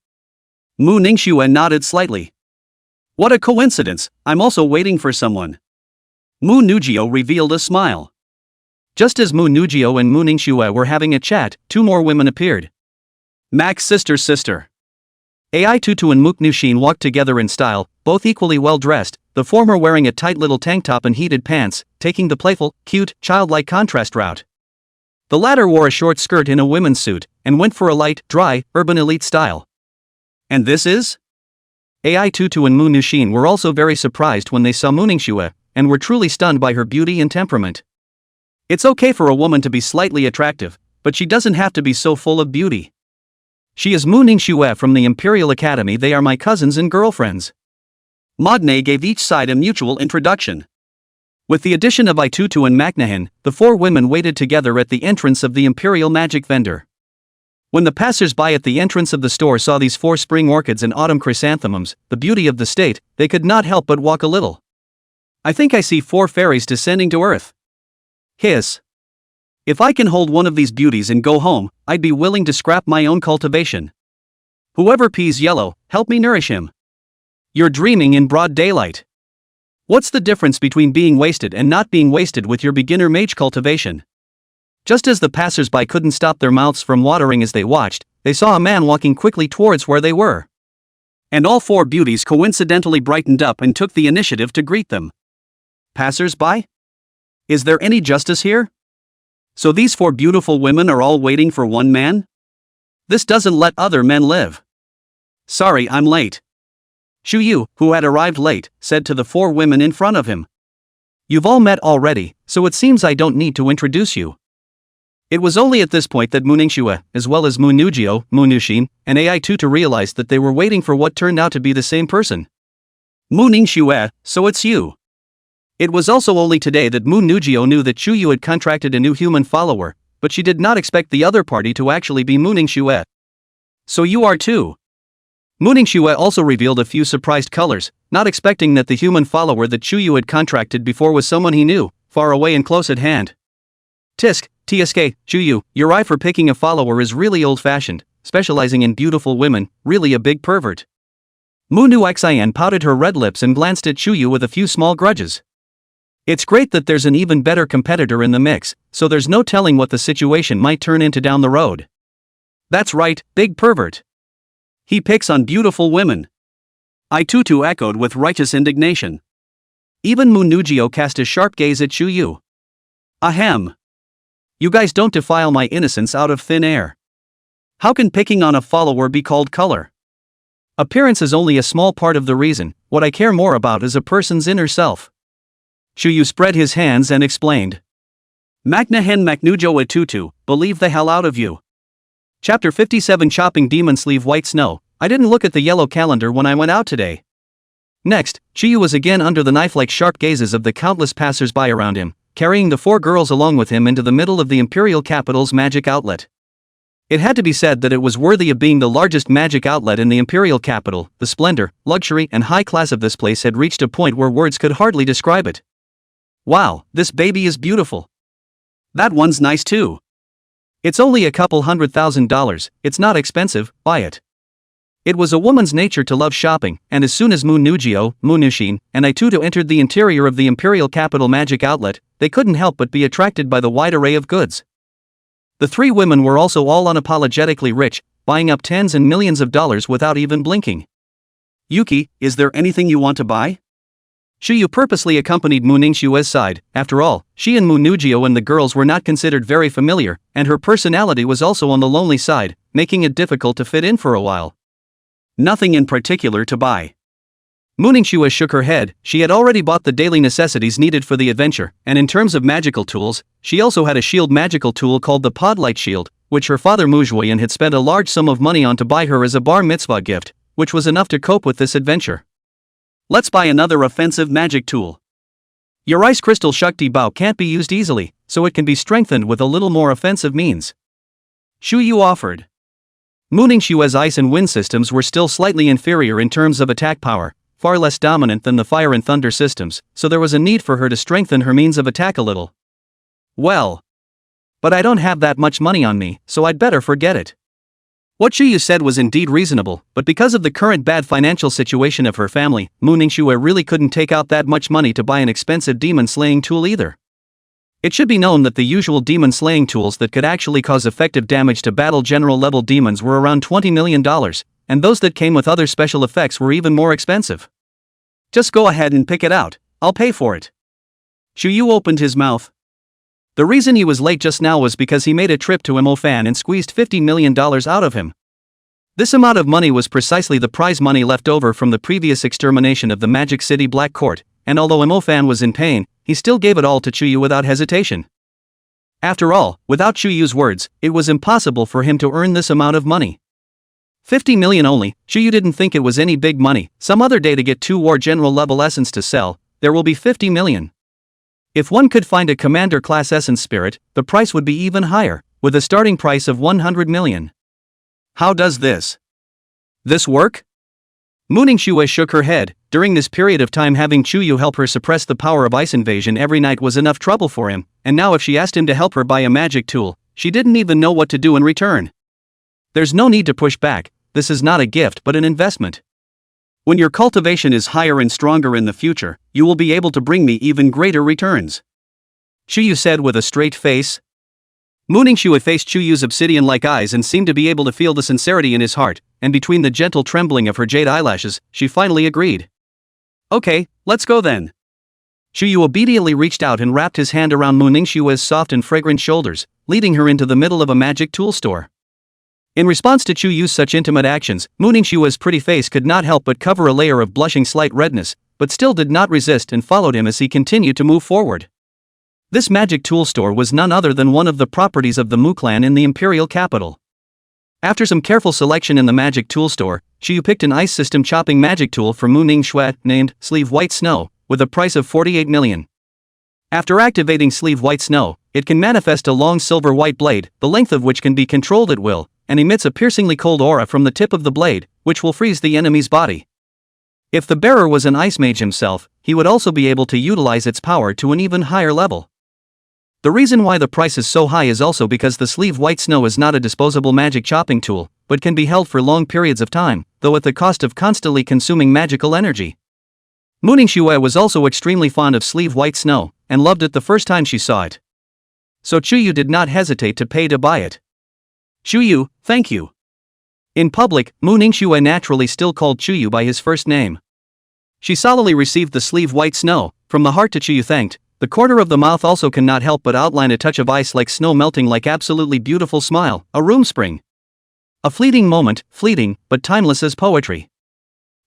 Mu Ningxue nodded slightly. What a coincidence, I'm also waiting for someone. Mu Nugio revealed a smile. Just as Mu Nugio and Mu Ningxue were having a chat, two more women appeared. Mac's sister. Ai Tutu and Mook Nushin walked together in style, both equally well dressed, the former wearing a tight little tank top and heated pants, taking the playful, cute, childlike contrast route. The latter wore a short skirt in a women's suit, and went for a light, dry, urban elite style. And this is? Ai Tutu and Mu Nushin were also very surprised when they saw Mu Ningxue, and were truly stunned by her beauty and temperament. It's okay for a woman to be slightly attractive, but she doesn't have to be so full of beauty. She is Mu Ningxue from the Imperial Academy. They are my cousins and girlfriends. Modne gave each side a mutual introduction. With the addition of Itutu and Macnahan, the four women waited together at the entrance of the Imperial Magic Vendor. When the passers-by at the entrance of the store saw these 4 spring orchids and autumn chrysanthemums, the beauty of the state, they could not help but walk a little. I think I see 4 fairies descending to earth. Hiss. If I can hold one of these beauties and go home, I'd be willing to scrap my own cultivation. Whoever pees yellow, help me nourish him. You're dreaming in broad daylight. What's the difference between being wasted and not being wasted with your beginner mage cultivation? Just as the passers-by couldn't stop their mouths from watering as they watched, they saw a man walking quickly towards where they were. And all 4 beauties coincidentally brightened up and took the initiative to greet them. Passers-by? Is there any justice here? So these 4 beautiful women are all waiting for one man? This doesn't let other men live. Sorry, I'm late. Shu Yu, who had arrived late, said to the 4 women in front of him. You've all met already, so it seems I don't need to introduce you. It was only at this point that Muningshue, as well as Munugio, Munushin, and AI2 realized that they were waiting for what turned out to be the same person. Muningshue, so it's you. It was also only today that Munugio knew that Chuyu had contracted a new human follower, but she did not expect the other party to actually be Muningshue. So you are too. Muningshue also revealed a few surprised colors, not expecting that the human follower that Chuyu had contracted before was someone he knew, far away and close at hand. Tisk, TSK, Chuyu, your eye for picking a follower is really old-fashioned, specializing in beautiful women, really a big pervert. Munu Xian pouted her red lips and glanced at Chuyu with a few small grudges. It's great that there's an even better competitor in the mix, so there's no telling what the situation might turn into down the road. That's right, big pervert. He picks on beautiful women. Itutu echoed with righteous indignation. Even Munugio cast a sharp gaze at Chuyu. Ahem. You guys don't defile my innocence out of thin air. How can picking on a follower be called color? Appearance is only a small part of the reason. What I care more about is a person's inner self. Chuyu spread his hands and explained. Magnahen Maknujo Atutu, believe the hell out of you. Chapter 57 Chopping Demon Sleeve White Snow. I didn't look at the yellow calendar when I went out today. Next, Chuyu was again under the knife-like sharp gazes of the countless passers-by around him, carrying the 4 girls along with him into the middle of the imperial capital's magic outlet. It had to be said that it was worthy of being the largest magic outlet in the imperial capital. The splendor, luxury, and high class of this place had reached a point where words could hardly describe it. Wow, this baby is beautiful. That one's nice too. It's only a couple $100,000, it's not expensive, buy it. It was a woman's nature to love shopping, and as soon as Munugio, Munushin, and Ituto entered the interior of the imperial capital magic outlet, they couldn't help but be attracted by the wide array of goods. The 3 women were also all unapologetically rich, buying up tens and millions of dollars without even blinking. Yuki, is there anything you want to buy? Shuyu purposely accompanied Muningshue's side. After all, she and Munugio and the girls were not considered very familiar, and her personality was also on the lonely side, making it difficult to fit in for a while. Nothing in particular to buy. Muningshue shook her head. She had already bought the daily necessities needed for the adventure, and in terms of magical tools, she also had a shield magical tool called the Podlight Shield, which her father Mujwayan had spent a large sum of money on to buy her as a bar mitzvah gift, which was enough to cope with this adventure. Let's buy another offensive magic tool. Your ice crystal Shakti Bao can't be used easily, so it can be strengthened with a little more offensive means. Shuyu offered. Muningshue's ice and wind systems were still slightly inferior in terms of attack power, far less dominant than the fire and thunder systems, so there was a need for her to strengthen her means of attack a little. Well. But I don't have that much money on me, so I'd better forget it. What Shuyu said was indeed reasonable, but because of the current bad financial situation of her family, Muningshue really couldn't take out that much money to buy an expensive demon-slaying tool either. It should be known that the usual demon-slaying tools that could actually cause effective damage to battle general-level demons were around $20 million, and those that came with other special effects were even more expensive. Just go ahead and pick it out, I'll pay for it. Shuyu opened his mouth. The reason he was late just now was because he made a trip to Imofan and squeezed $50 million out of him. This amount of money was precisely the prize money left over from the previous extermination of the Magic City Black Court, and although Imofan was in pain, he still gave it all to Chuyu without hesitation. After all, without Chuyu's words, it was impossible for him to earn this amount of money. 50 million only. Chuyu didn't think it was any big money. Some other day to get 2 war general level essence to sell, there will be 50 million. If one could find a commander class essence spirit, the price would be even higher, with a starting price of 100 million. How does this work? Mu Ningxue shook her head. During this period of time, having Chuyu help her suppress the power of ice invasion every night was enough trouble for him, and now if she asked him to help her buy a magic tool, she didn't even know what to do in return. There's no need to push back, this is not a gift but an investment. When your cultivation is higher and stronger in the future, you will be able to bring me even greater returns. Chuyu said with a straight face. Mu Ningxue faced Chuyu's obsidian-like eyes and seemed to be able to feel the sincerity in his heart, and between the gentle trembling of her jade eyelashes, she finally agreed. Okay, let's go then. Chuyu obediently reached out and wrapped his hand around Mu Ningxue's soft and fragrant shoulders, leading her into the middle of a magic tool store. In response to Chuyu's such intimate actions, Mu Ningxue's pretty face could not help but cover a layer of blushing slight redness, but still did not resist and followed him as he continued to move forward. This magic tool store was none other than one of the properties of the Mu clan in the imperial capital. After some careful selection in the magic tool store, Chuyu picked an ice system chopping magic tool for Mu Ningxue named Sleeve White Snow, with a price of 48 million. After activating Sleeve White Snow, it can manifest a long silver white blade, the length of which can be controlled at will, and emits a piercingly cold aura from the tip of the blade, which will freeze the enemy's body. If the bearer was an ice mage himself, he would also be able to utilize its power to an even higher level. The reason why the price is so high is also because the Sleeve White Snow is not a disposable magic chopping tool, but can be held for long periods of time, though at the cost of constantly consuming magical energy. Mu Ningxue was also extremely fond of Sleeve White Snow, and loved it the first time she saw it. So Chuyu did not hesitate to pay to buy it. Chuyu, thank you. In public, Mu Ningxue naturally still called Chuyu by his first name. She solidly received the Sleeve White Snow, from the heart to Chuyu thanked. The corner of the mouth also cannot help but outline a touch of ice like snow melting like absolutely beautiful smile, a room spring. A fleeting moment, fleeting, but timeless as poetry.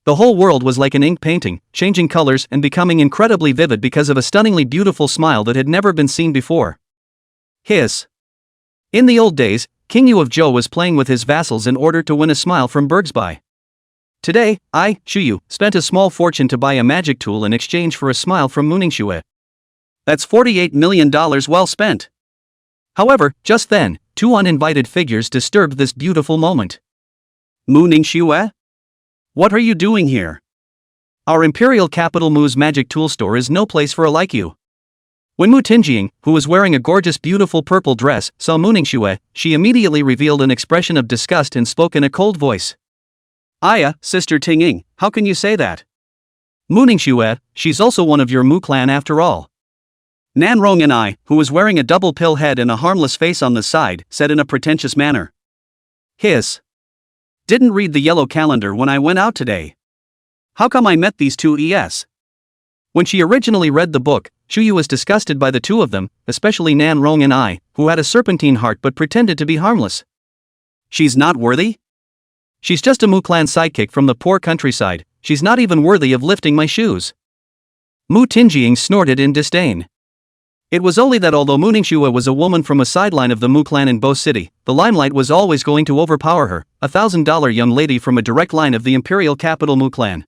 The whole world was like an ink painting, changing colors and becoming incredibly vivid because of a stunningly beautiful smile that had never been seen before. Hiss. In the old days, King Yu of Zhou was playing with his vassals in order to win a smile from Bergsby. Today, I, Chuyu, spent a small fortune to buy a magic tool in exchange for a smile from Mu Ningxue. That's $48 million well spent. However, just then, two uninvited figures disturbed this beautiful moment. Mu Ningxue? What are you doing here? Our imperial capital Mu's magic tool store is no place for a like you. When Mu Tingjing, who was wearing a gorgeous beautiful purple dress, saw Mu Ningxue, she immediately revealed an expression of disgust and spoke in a cold voice. Aya, Sister Tingying, how can you say that? Mu Ningxue, she's also one of your Mu clan after all. Nanrong and I, who was wearing a double pill head and a harmless face on the side, said in a pretentious manner. Hiss. Didn't read the yellow calendar when I went out today. How come I met these two ES? When she originally read the book, Chuyu was disgusted by the two of them, especially Nanrong and I, who had a serpentine heart but pretended to be harmless. She's not worthy? She's just a Mu clan sidekick from the poor countryside, she's not even worthy of lifting my shoes. Mu Tingjing snorted in disdain. It was only that although Mu Ningxue was a woman from a sideline of the Mu clan in Bo City, the limelight was always going to overpower her, a $1,000 young lady from a direct line of the imperial capital Mu clan.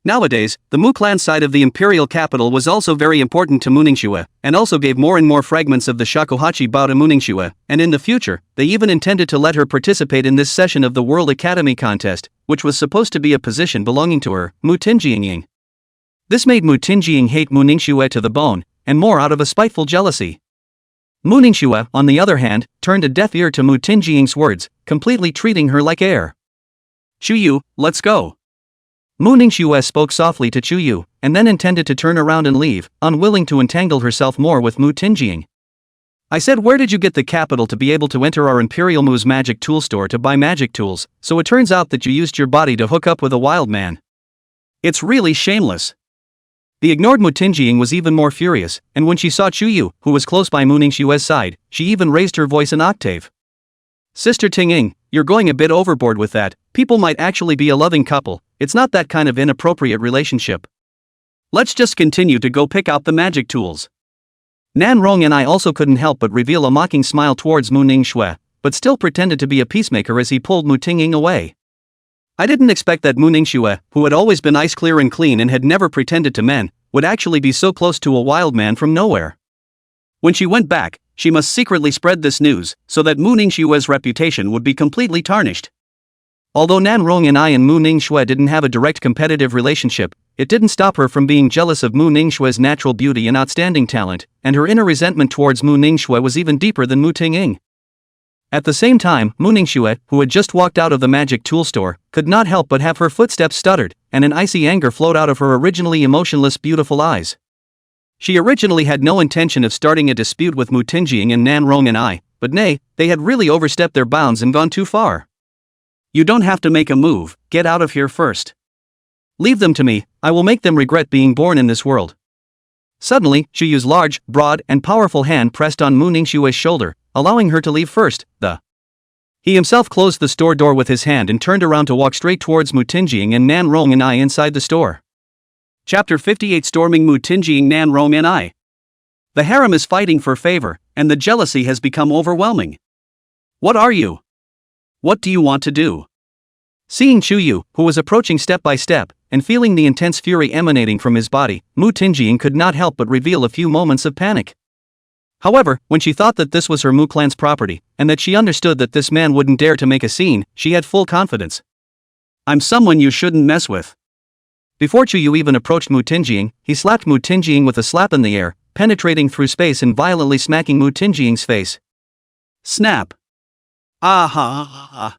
Nowadays, the Mu clan side of the imperial capital was also very important to Mu Ningxue, and also gave more and more fragments of the shakuhachi bao to Mu Ningxue, and in the future, they even intended to let her participate in this session of the World Academy contest, which was supposed to be a position belonging to her, Mu Tingjing. This made Mu Tingjing hate Mu Ningxue to the bone, and more out of a spiteful jealousy. Mu Ningxue, on the other hand, turned a deaf ear to Mu Tingjing's words, completely treating her like air. Chuyu, let's go. Mu Ningxue spoke softly to Chuyu, and then intended to turn around and leave, unwilling to entangle herself more with Mu Tingjing. I said, where did you get the capital to be able to enter our Imperial Mu's magic tool store to buy magic tools, so it turns out that you used your body to hook up with a wild man. It's really shameless. The ignored Mu Tingjing was even more furious, and when she saw Chuyu, who was close by Mu Ningxue's side, she even raised her voice an octave. Sister Tingying, you're going a bit overboard with that, people might actually be a loving couple, it's not that kind of inappropriate relationship. Let's just continue to go pick out the magic tools. Nanrong and I also couldn't help but reveal a mocking smile towards Mu Ningxue, but still pretended to be a peacemaker as he pulled Mu Tingying away. I didn't expect that Mu Ningxue, who had always been ice clear and clean and had never pretended to men, would actually be so close to a wild man from nowhere. When she went back, she must secretly spread this news, so that Mu Ningxue's reputation would be completely tarnished. Although Nan Rong and Mu Ningxue didn't have a direct competitive relationship, it didn't stop her from being jealous of Mu Ningxue's natural beauty and outstanding talent, and her inner resentment towards Mu Ningxue was even deeper than Mu Tingying. At the same time, Mu Ningxue, who had just walked out of the magic tool store, could not help but have her footsteps stuttered, and an icy anger flowed out of her originally emotionless beautiful eyes. She originally had no intention of starting a dispute with Mu Tingying and Nan Rong and but nay, they had really overstepped their bounds and gone too far. You don't have to make a move, get out of here first. Leave them to me, I will make them regret being born in this world. Suddenly, Xu Yu's large, broad, and powerful hand pressed on Mu Ningxue's shoulder, allowing her to leave first. He himself closed the store door with his hand and turned around to walk straight towards Mu Tingying and Nan Rong and inside the store. Chapter 58 Storming Mu Tingying Nan Rong and The harem is fighting for favor, and the jealousy has become overwhelming. What are you? What do you want to do? Seeing Xu Yu, who was approaching step by step, and feeling the intense fury emanating from his body, Mu Tingying could not help but reveal a few moments of panic. However, when she thought that this was her Mu clan's property, and that she understood that this man wouldn't dare to make a scene, she had full confidence. I'm someone you shouldn't mess with. Before Xu Yu even approached Mu Tingying, he slapped Mu Tingying with a slap in the air, penetrating through space and violently smacking Mu Tingying's face. Snap. Ah.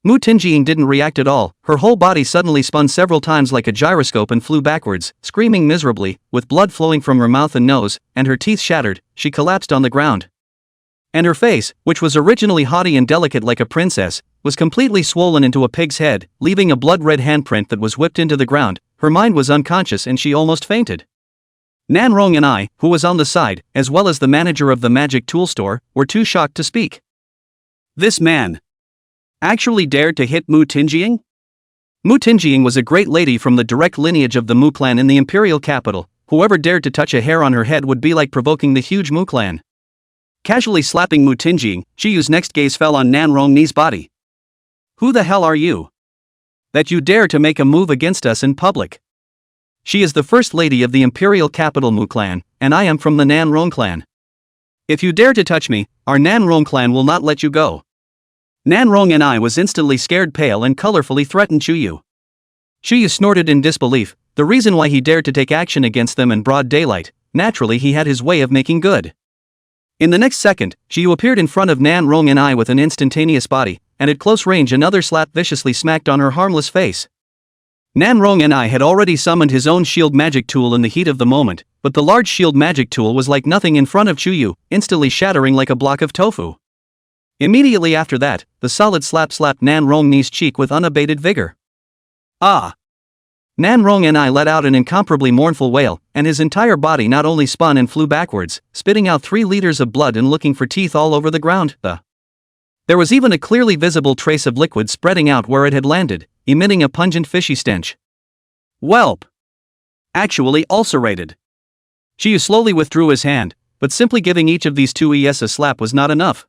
Mu Tingying didn't react at all, her whole body suddenly spun several times like a gyroscope and flew backwards, screaming miserably, with blood flowing from her mouth and nose, and her teeth shattered, she collapsed on the ground. And her face, which was originally haughty and delicate like a princess, was completely swollen into a pig's head, leaving a blood-red handprint that was whipped into the ground. Her mind was unconscious and she almost fainted. Nan Rong and who was on the side, as well as the manager of the magic tool store, were too shocked to speak. This man actually dared to hit Mu Tingying? Mu Tingying was a great lady from the direct lineage of the Mu clan in the imperial capital. Whoever dared to touch a hair on her head would be like provoking the huge Mu clan. Casually slapping Mu Tingying, Xu Yu's next gaze fell on Nan Rong's body. Who the hell are you? That you dare to make a move against us in public? She is the first lady of the imperial capital Mu clan, and I am from the Nan Rong clan. If you dare to touch me, our Nan Rong clan will not let you go. Nan Rong and was instantly scared pale and colorfully threatened Xu Yu. Xu Yu snorted in disbelief, the reason why he dared to take action against them in broad daylight. Naturally he had his way of making good. In the next second, Xu Yu appeared in front of Nan Rong and with an instantaneous body, and at close range another slap viciously smacked on her harmless face. Nan Rong and had already summoned his own shield magic tool in the heat of the moment, but the large shield magic tool was like nothing in front of Xu Yu, instantly shattering like a block of tofu. Immediately after that, the solid slap slapped Nan Rong's cheek with unabated vigor. Ah! Nan Rong and let out an incomparably mournful wail, and his entire body not only spun and flew backwards, spitting out 3 liters of blood and looking for teeth all over the ground. There was even a clearly visible trace of liquid spreading out where it had landed, emitting a pungent fishy stench. Whelp! Actually ulcerated. Xu Yu slowly withdrew his hand, but simply giving each of these two a slap was not enough.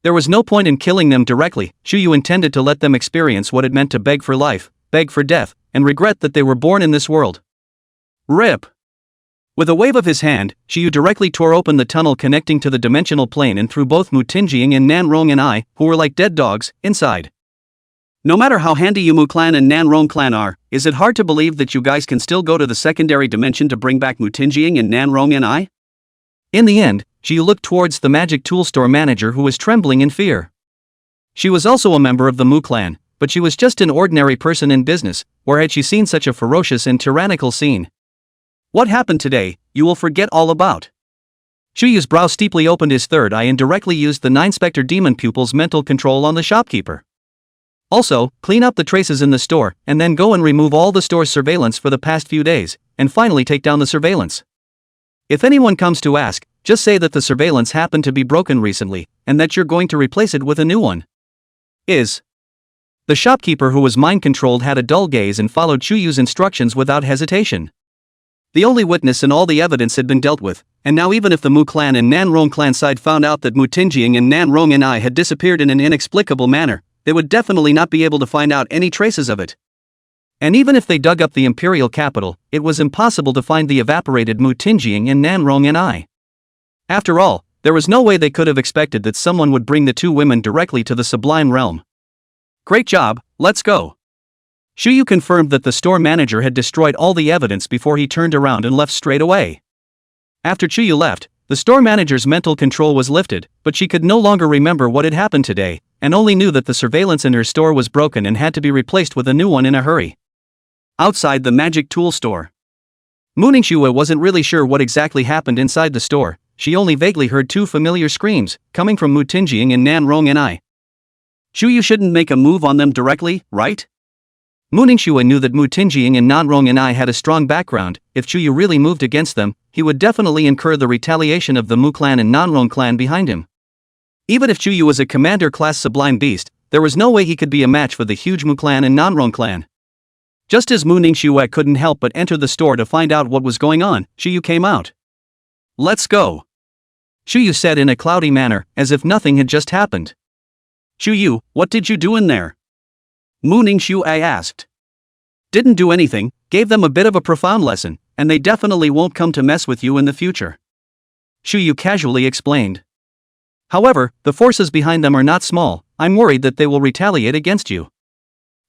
There was no point in killing them directly. Xu Yu intended to let them experience what it meant to beg for life, beg for death, and regret that they were born in this world. RIP! With a wave of his hand, Xu Yu directly tore open the tunnel connecting to the dimensional plane and threw both Mu Tingying and Nan Rong and who were like dead dogs, inside. No matter how handy you Mu clan and Nan Rong clan are, is it hard to believe that you guys can still go to the secondary dimension to bring back Mu Tingying and Nan Rong and In the end, Xu Yu looked towards the magic tool store manager who was trembling in fear. She was also a member of the Mu clan, but she was just an ordinary person in business, where had she seen such a ferocious and tyrannical scene? What happened today, you will forget all about. Xu Yu's brow steeply opened his third eye and directly used the 9-specter demon pupil's mental control on the shopkeeper. Also, clean up the traces in the store, and then go and remove all the store's surveillance for the past few days, and finally take down the surveillance. If anyone comes to ask, just say that the surveillance happened to be broken recently, and that you're going to replace it with a new one. The shopkeeper who was mind-controlled had a dull gaze and followed Xu Yu's instructions without hesitation. The only witness and all the evidence had been dealt with, and now even if the Mu clan and Nan Rong clan side found out that Mu Tingying and Nan Rong and had disappeared in an inexplicable manner, they would definitely not be able to find out any traces of it. And even if they dug up the imperial capital, it was impossible to find the evaporated Mu Tingying and Nan Rong and After all, there was no way they could have expected that someone would bring the two women directly to the sublime realm. Great job, let's go. Shuyu confirmed that the store manager had destroyed all the evidence before he turned around and left straight away. After Chuyu left, the store manager's mental control was lifted, but she could no longer remember what had happened today, and only knew that the surveillance in her store was broken and had to be replaced with a new one in a hurry. Outside the magic tool store, Muningshua wasn't really sure what exactly happened inside the store. She only vaguely heard two familiar screams, coming from Mu Tinjing and Nan Rong and I. Shuyu shouldn't make a move on them directly, right? Muningshua knew that Mu Tinjing and Nan Rong and I had a strong background. If Shuyu really moved against them, he would definitely incur the retaliation of the Mu clan and Nan Rong clan behind him. Even if Shuyu was a commander-class sublime beast, there was no way he could be a match for the huge Mu clan and Nan Rong clan. Just as Muningshua couldn't help but enter the store to find out what was going on, Shuyu came out. Let's go, Shuyu said in a cloudy manner, as if nothing had just happened. Shuyu, what did you do in there? Muningshua asked. Didn't do anything, gave them a bit of a profound lesson, and they definitely won't come to mess with you in the future. Shuyu casually explained. However, the forces behind them are not small. I'm worried that they will retaliate against you.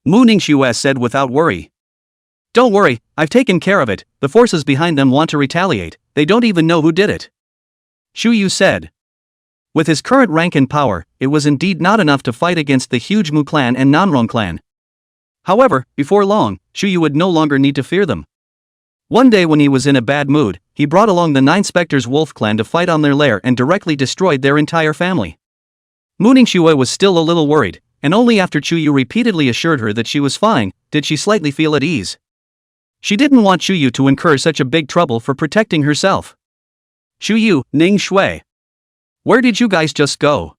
Muningshua said without worry. Don't worry, I've taken care of it. The forces behind them want to retaliate. They don't even know who did it. Shuyu said. With his current rank and power, it was indeed not enough to fight against the huge Mu clan and Nanrong clan. However, before long, Shuyu would no longer need to fear them. One day when he was in a bad mood, he brought along the 9 Spectres Wolf clan to fight on their lair and directly destroyed their entire family. Muningshua was still a little worried, and only after Shuyu repeatedly assured her that she was fine, did she slightly feel at ease. She didn't want Shuyu to incur such a big trouble for protecting herself. Shuyu, Ning Shui. Where did you guys just go?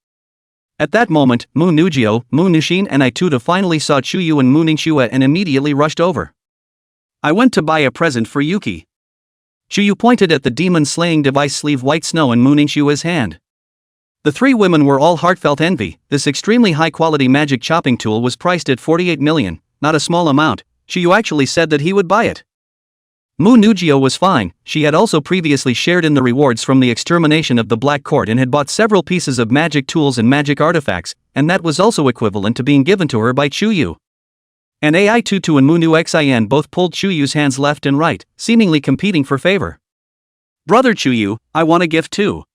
At that moment, Mu Nujio, Mu Nushin and Ituda finally saw Shuyu and Muningshua and immediately rushed over. I went to buy a present for Yuki. Shuyu pointed at the demon-slaying device sleeve White Snow in Muningshua's hand. The 3 women were all heartfelt envy. This extremely high-quality magic chopping tool was priced at 48 million, not a small amount. Shuyu actually said that he would buy it. Mu Nujio was fine. She had also previously shared in the rewards from the extermination of the Black Court and had bought several pieces of magic tools and magic artifacts, and that was also equivalent to being given to her by Shuyu. And Ai Tutu and Mu Nu Xin both pulled Chuyu's hands left and right, seemingly competing for favor. Brother Chuyu, I want a gift too.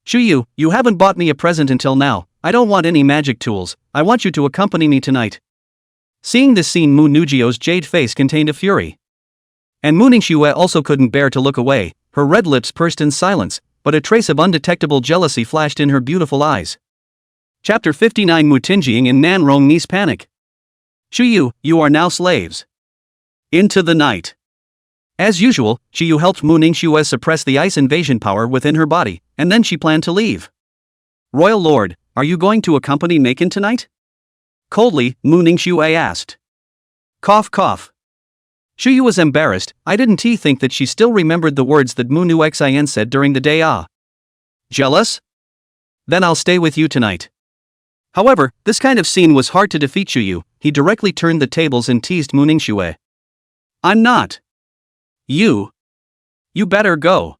Shuyu, you haven't bought me a present until now. I don't want any magic tools. I want you to accompany me tonight. Seeing this scene, Mu Nujio's jade face contained a fury. And Muningshua also couldn't bear to look away. Her red lips pursed in silence, but a trace of undetectable jealousy flashed in her beautiful eyes. Chapter 59 Mu Tinjing and Nan Rong Niece panic. Shuyu, you are now slaves. Into the night. As usual, Shuyu helped Muningshua suppress the ice invasion power within her body, and then she planned to leave. Royal Lord, are you going to accompany Maken tonight? Coldly, Muningshua asked. Cough cough. Shuyu was embarrassed. I didn't think that she still remembered the words that Mu Nu Xin said during the day. Jealous? Then I'll stay with you tonight. However, this kind of scene was hard to defeat Shuyu. He directly turned the tables and teased Muningshua. I'm not. You better go.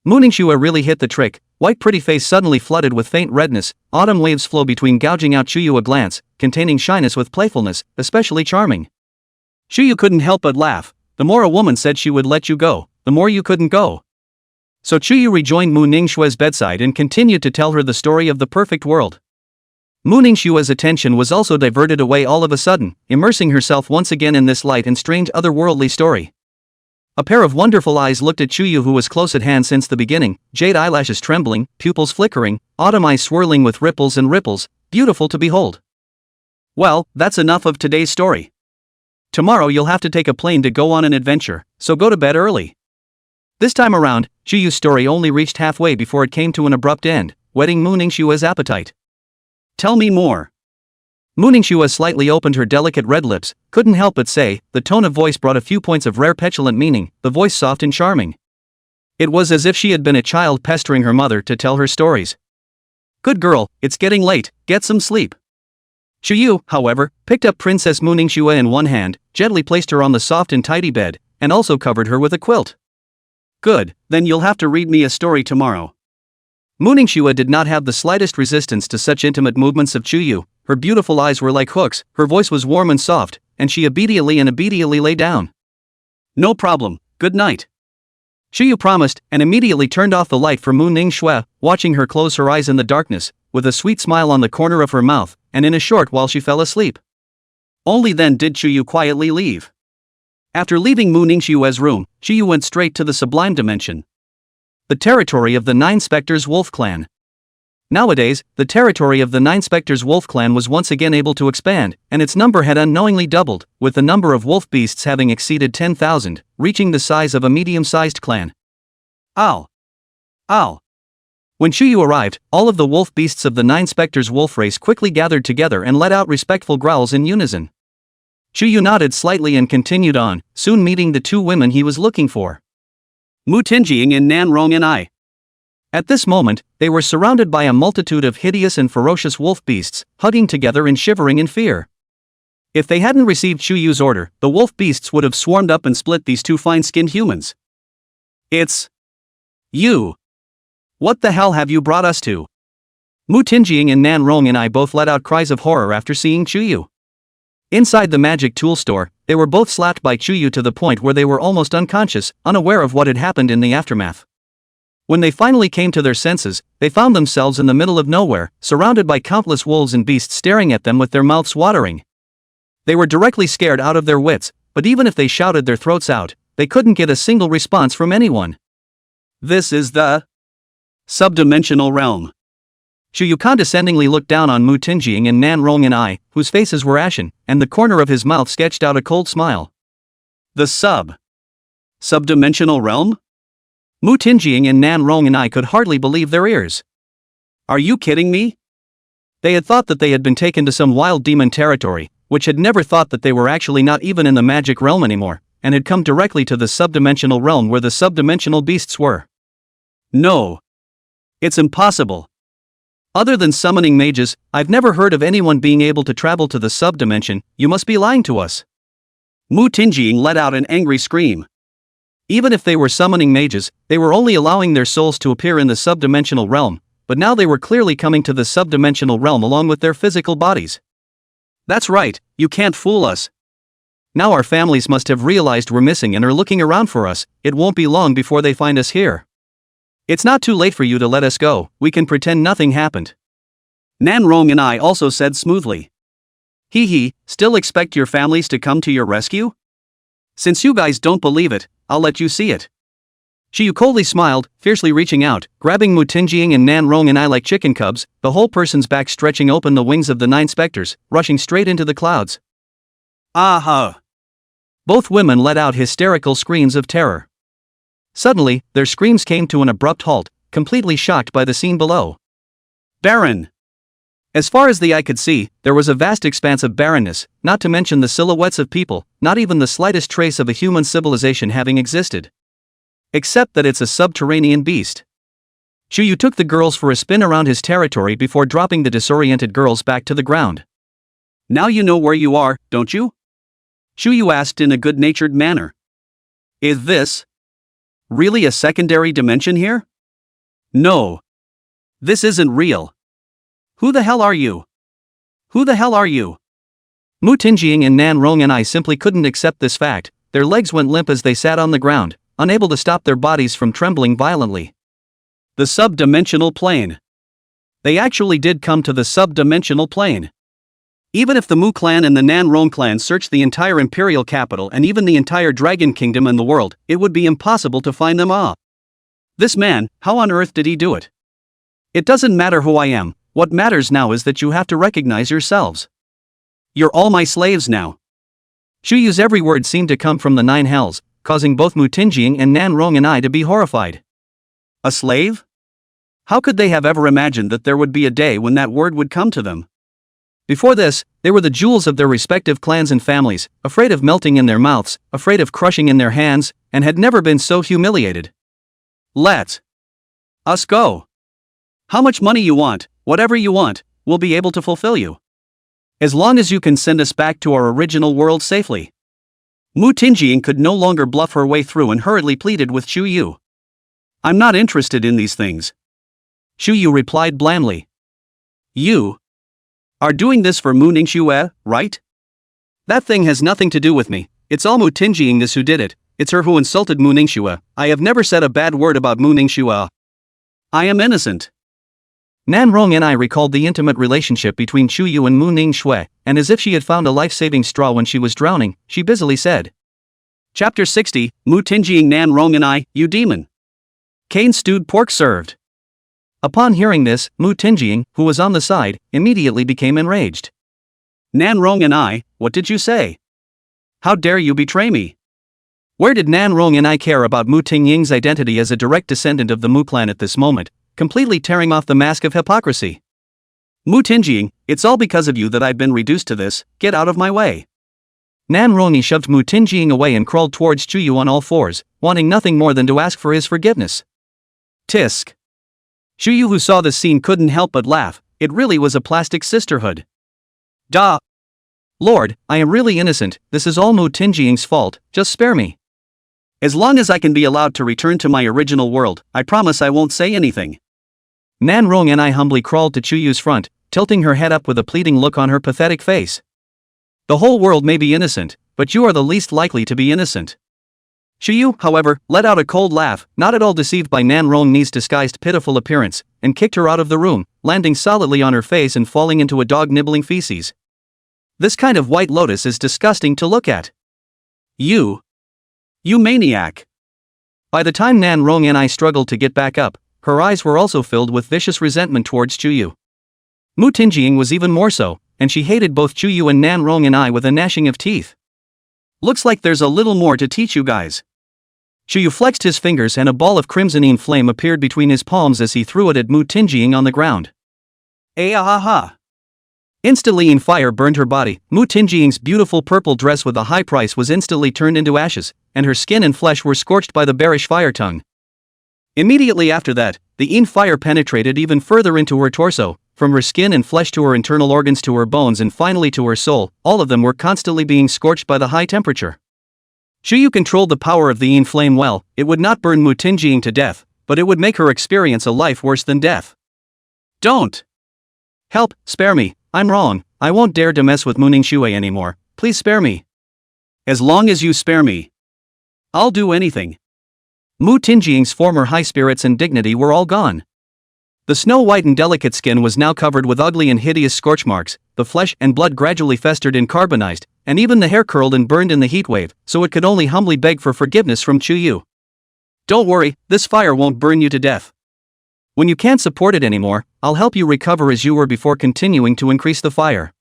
Muningshua really hit the trick. White pretty face suddenly flooded with faint redness. Autumn waves flow between, gouging out Shuyu a glance, containing shyness with playfulness, especially charming. Shuyu couldn't help but laugh. The more a woman said she would let you go, the more you couldn't go. So Shuyu rejoined Muningshua's bedside and continued to tell her the story of the perfect world. Muningshua's attention was also diverted away all of a sudden, immersing herself once again in this light and strange otherworldly story. A pair of wonderful eyes looked at Shuyu, who was close at hand since the beginning, jade eyelashes trembling, pupils flickering, autumn eyes swirling with ripples and ripples, beautiful to behold. Well, that's enough of today's story. Tomorrow you'll have to take a plane to go on an adventure, so go to bed early. This time around, Shuyu's story only reached halfway before it came to an abrupt end, whetting Muningshua's appetite. Tell me more. Muningshua slightly opened her delicate red lips, couldn't help but say. The tone of voice brought a few points of rare petulant meaning, the voice soft and charming. It was as if she had been a child pestering her mother to tell her stories. Good girl, it's getting late, get some sleep. Shuyu, however, picked up Princess Muningshua in one hand, gently placed her on the soft and tidy bed, and also covered her with a quilt. Good, then you'll have to read me a story tomorrow. Mu Ningxue did not have the slightest resistance to such intimate movements of Chuyu. Her beautiful eyes were like hooks, her voice was warm and soft, and she obediently lay down. No problem, good night. Chuyu promised, and immediately turned off the light for Mu Ningxue, watching her close her eyes in the darkness, with a sweet smile on the corner of her mouth, and in a short while she fell asleep. Only then did Chuyu quietly leave. After leaving Mu Ningxue's room, Chuyu went straight to the sublime dimension. The territory of the Nine Spectres Wolf Clan. Nowadays, the territory of the Nine Spectres Wolf Clan was once again able to expand, and its number had unknowingly doubled, with the number of wolf beasts having exceeded 10,000, reaching the size of a medium-sized clan. Ow! Ow! When Chuyu arrived, all of the wolf beasts of the Nine Spectres wolf race quickly gathered together and let out respectful growls in unison. Chuyu nodded slightly and continued on, soon meeting the two women he was looking for. Mu Tinjing and Nan Rong and I. At this moment, they were surrounded by a multitude of hideous and ferocious wolf beasts, hugging together and shivering in fear. If they hadn't received Chuyu's order, the wolf beasts would have swarmed up and split these two fine-skinned humans. It's you. What the hell have you brought us to? Mu Tinjing and Nan Rong and I both let out cries of horror after seeing Chuyu. Inside the magic tool store, they were both slapped by Chuyu to the point where they were almost unconscious, unaware of what had happened in the aftermath. When they finally came to their senses, they found themselves in the middle of nowhere, surrounded by countless wolves and beasts staring at them with their mouths watering. They were directly scared out of their wits, but even if they shouted their throats out, they couldn't get a single response from anyone. This is the subdimensional realm. Chuyu condescendingly looked down on Mu Tinjing and Nan Rong and I, whose faces were ashen, and the corner of his mouth sketched out a cold smile. The subdimensional realm? Mu Tinjing and Nan Rong and I could hardly believe their ears. Are you kidding me? They had thought that they had been taken to some wild demon territory, which had never thought that they were actually not even in the magic realm anymore, and had come directly to the subdimensional realm where the subdimensional beasts were. No. It's impossible. Other than summoning mages, I've never heard of anyone being able to travel to the subdimension. You must be lying to us. Mu Tinjing let out an angry scream. Even if they were summoning mages, they were only allowing their souls to appear in the subdimensional realm, but now they were clearly coming to the subdimensional realm along with their physical bodies. That's right, you can't fool us. Now our families must have realized we're missing and are looking around for us. It won't be long before they find us here. It's not too late for you to let us go, we can pretend nothing happened. Nan Rong and I also said smoothly. Hee, still expect your families to come to your rescue? Since you guys don't believe it, I'll let you see it. Chuyu coldly smiled, fiercely reaching out, grabbing Mu Tinjing and Nan Rong and I like chicken cubs, the whole person's back stretching open the wings of the Nine Spectres, rushing straight into the clouds. Aha! Both women let out hysterical screams of terror. Suddenly, their screams came to an abrupt halt, completely shocked by the scene below. Barren! As far as the eye could see, there was a vast expanse of barrenness, not to mention the silhouettes of people, not even the slightest trace of a human civilization having existed. Except that it's a subterranean beast. Chuyu took the girls for a spin around his territory before dropping the disoriented girls back to the ground. Now you know where you are, don't you? Chuyu asked in a good-natured manner. Is this really a secondary dimension here? No. This isn't real. Who the hell are you? Who the hell are you? Mu Tinjing and Nan Rong and I simply couldn't accept this fact. Their legs went limp as they sat on the ground, unable to stop their bodies from trembling violently. The subdimensional plane. They actually did come to the subdimensional plane. Even if the Mu clan and the Nan Rong clan searched the entire imperial capital and even the entire dragon kingdom in the world, it would be impossible to find them all. This man, how on earth did he do it? It doesn't matter who I am, what matters now is that you have to recognize yourselves. You're all my slaves now. Chuyu's every word seemed to come from the nine hells, causing both Mu Tinjing and Nan Rong and I to be horrified. A slave? How could they have ever imagined that there would be a day when that word would come to them? Before this, they were the jewels of their respective clans and families, afraid of melting in their mouths, afraid of crushing in their hands, and had never been so humiliated. Let us go. How much money you want, whatever you want, we'll be able to fulfill you. As long as you can send us back to our original world safely. Mu Tinjing could no longer bluff her way through and hurriedly pleaded with Chuyu. I'm not interested in these things. Shuyu replied blandly. You are doing this for Mu Ningxue, right? That thing has nothing to do with me. It's all Mu Tinjing this who did it. It's her who insulted Mu Ningxue. I have never said a bad word about Mu Ningxue. I am innocent. Nan Rongenai recalled the intimate relationship between Shuyu and Mu Ningxue, and as if she had found a life-saving straw when she was drowning, she busily said. Chapter 60, Mu Tinjing Nan Rongenai, you demon. Cane stewed pork served. Upon hearing this, Mu Tinjing, who was on the side, immediately became enraged. Nan Rongenai, what did you say? How dare you betray me? Where did Nan Rongenai care about Mu Tingying's identity as a direct descendant of the Mu clan at this moment, completely tearing off the mask of hypocrisy? Mu Tinjing, it's all because of you that I've been reduced to this, get out of my way. Nan Rongi shoved Mu Tinjing away and crawled towards Chuyu on all fours, wanting nothing more than to ask for his forgiveness. Tisk. Shuyu, who saw this scene, couldn't help but laugh. It really was a plastic sisterhood. Da. Lord, I am really innocent. This is all Mu Tinjing's fault. Just spare me. As long as I can be allowed to return to my original world, I promise I won't say anything. Nan Rongenai humbly crawled to Chuyu's front, tilting her head up with a pleading look on her pathetic face. The whole world may be innocent, but you are the least likely to be innocent. Shuyu, however, let out a cold laugh, not at all deceived by Nan Rongnei's disguised pitiful appearance, and kicked her out of the room, landing solidly on her face and falling into a dog nibbling feces. This kind of white lotus is disgusting to look at. You maniac! By the time Nan Rongenai struggled to get back up, her eyes were also filled with vicious resentment towards Chuyu. Mu Tinjing was even more so, and she hated both Chuyu and Nan Rongenai with a gnashing of teeth. Looks like there's a little more to teach you guys. Chuyu flexed his fingers and a ball of crimsonine flame appeared between his palms as he threw it at Mu Tinjing on the ground. Ah-ha-ha! Instantly, fire burned her body. Mu Tinjing's beautiful purple dress with a high price was instantly turned into ashes, and her skin and flesh were scorched by the bearish fire tongue. Immediately after that, the fire penetrated even further into her torso, from her skin and flesh to her internal organs to her bones and finally to her soul. All of them were constantly being scorched by the high temperature. Shuyu controlled the power of the flame well. It would not burn Mu Tinjing to death, but it would make her experience a life worse than death. Don't! Help, spare me, I'm wrong, I won't dare to mess with Mu Ningxue anymore, please spare me. As long as you spare me, I'll do anything. Mu Tinjing's former high spirits and dignity were all gone. The snow-white and delicate skin was now covered with ugly and hideous scorch marks, the flesh and blood gradually festered and carbonized, and even the hair curled and burned in the heat wave, so it could only humbly beg for forgiveness from Chuyu. Don't worry, this fire won't burn you to death. When you can't support it anymore, I'll help you recover as you were before continuing to increase the fire.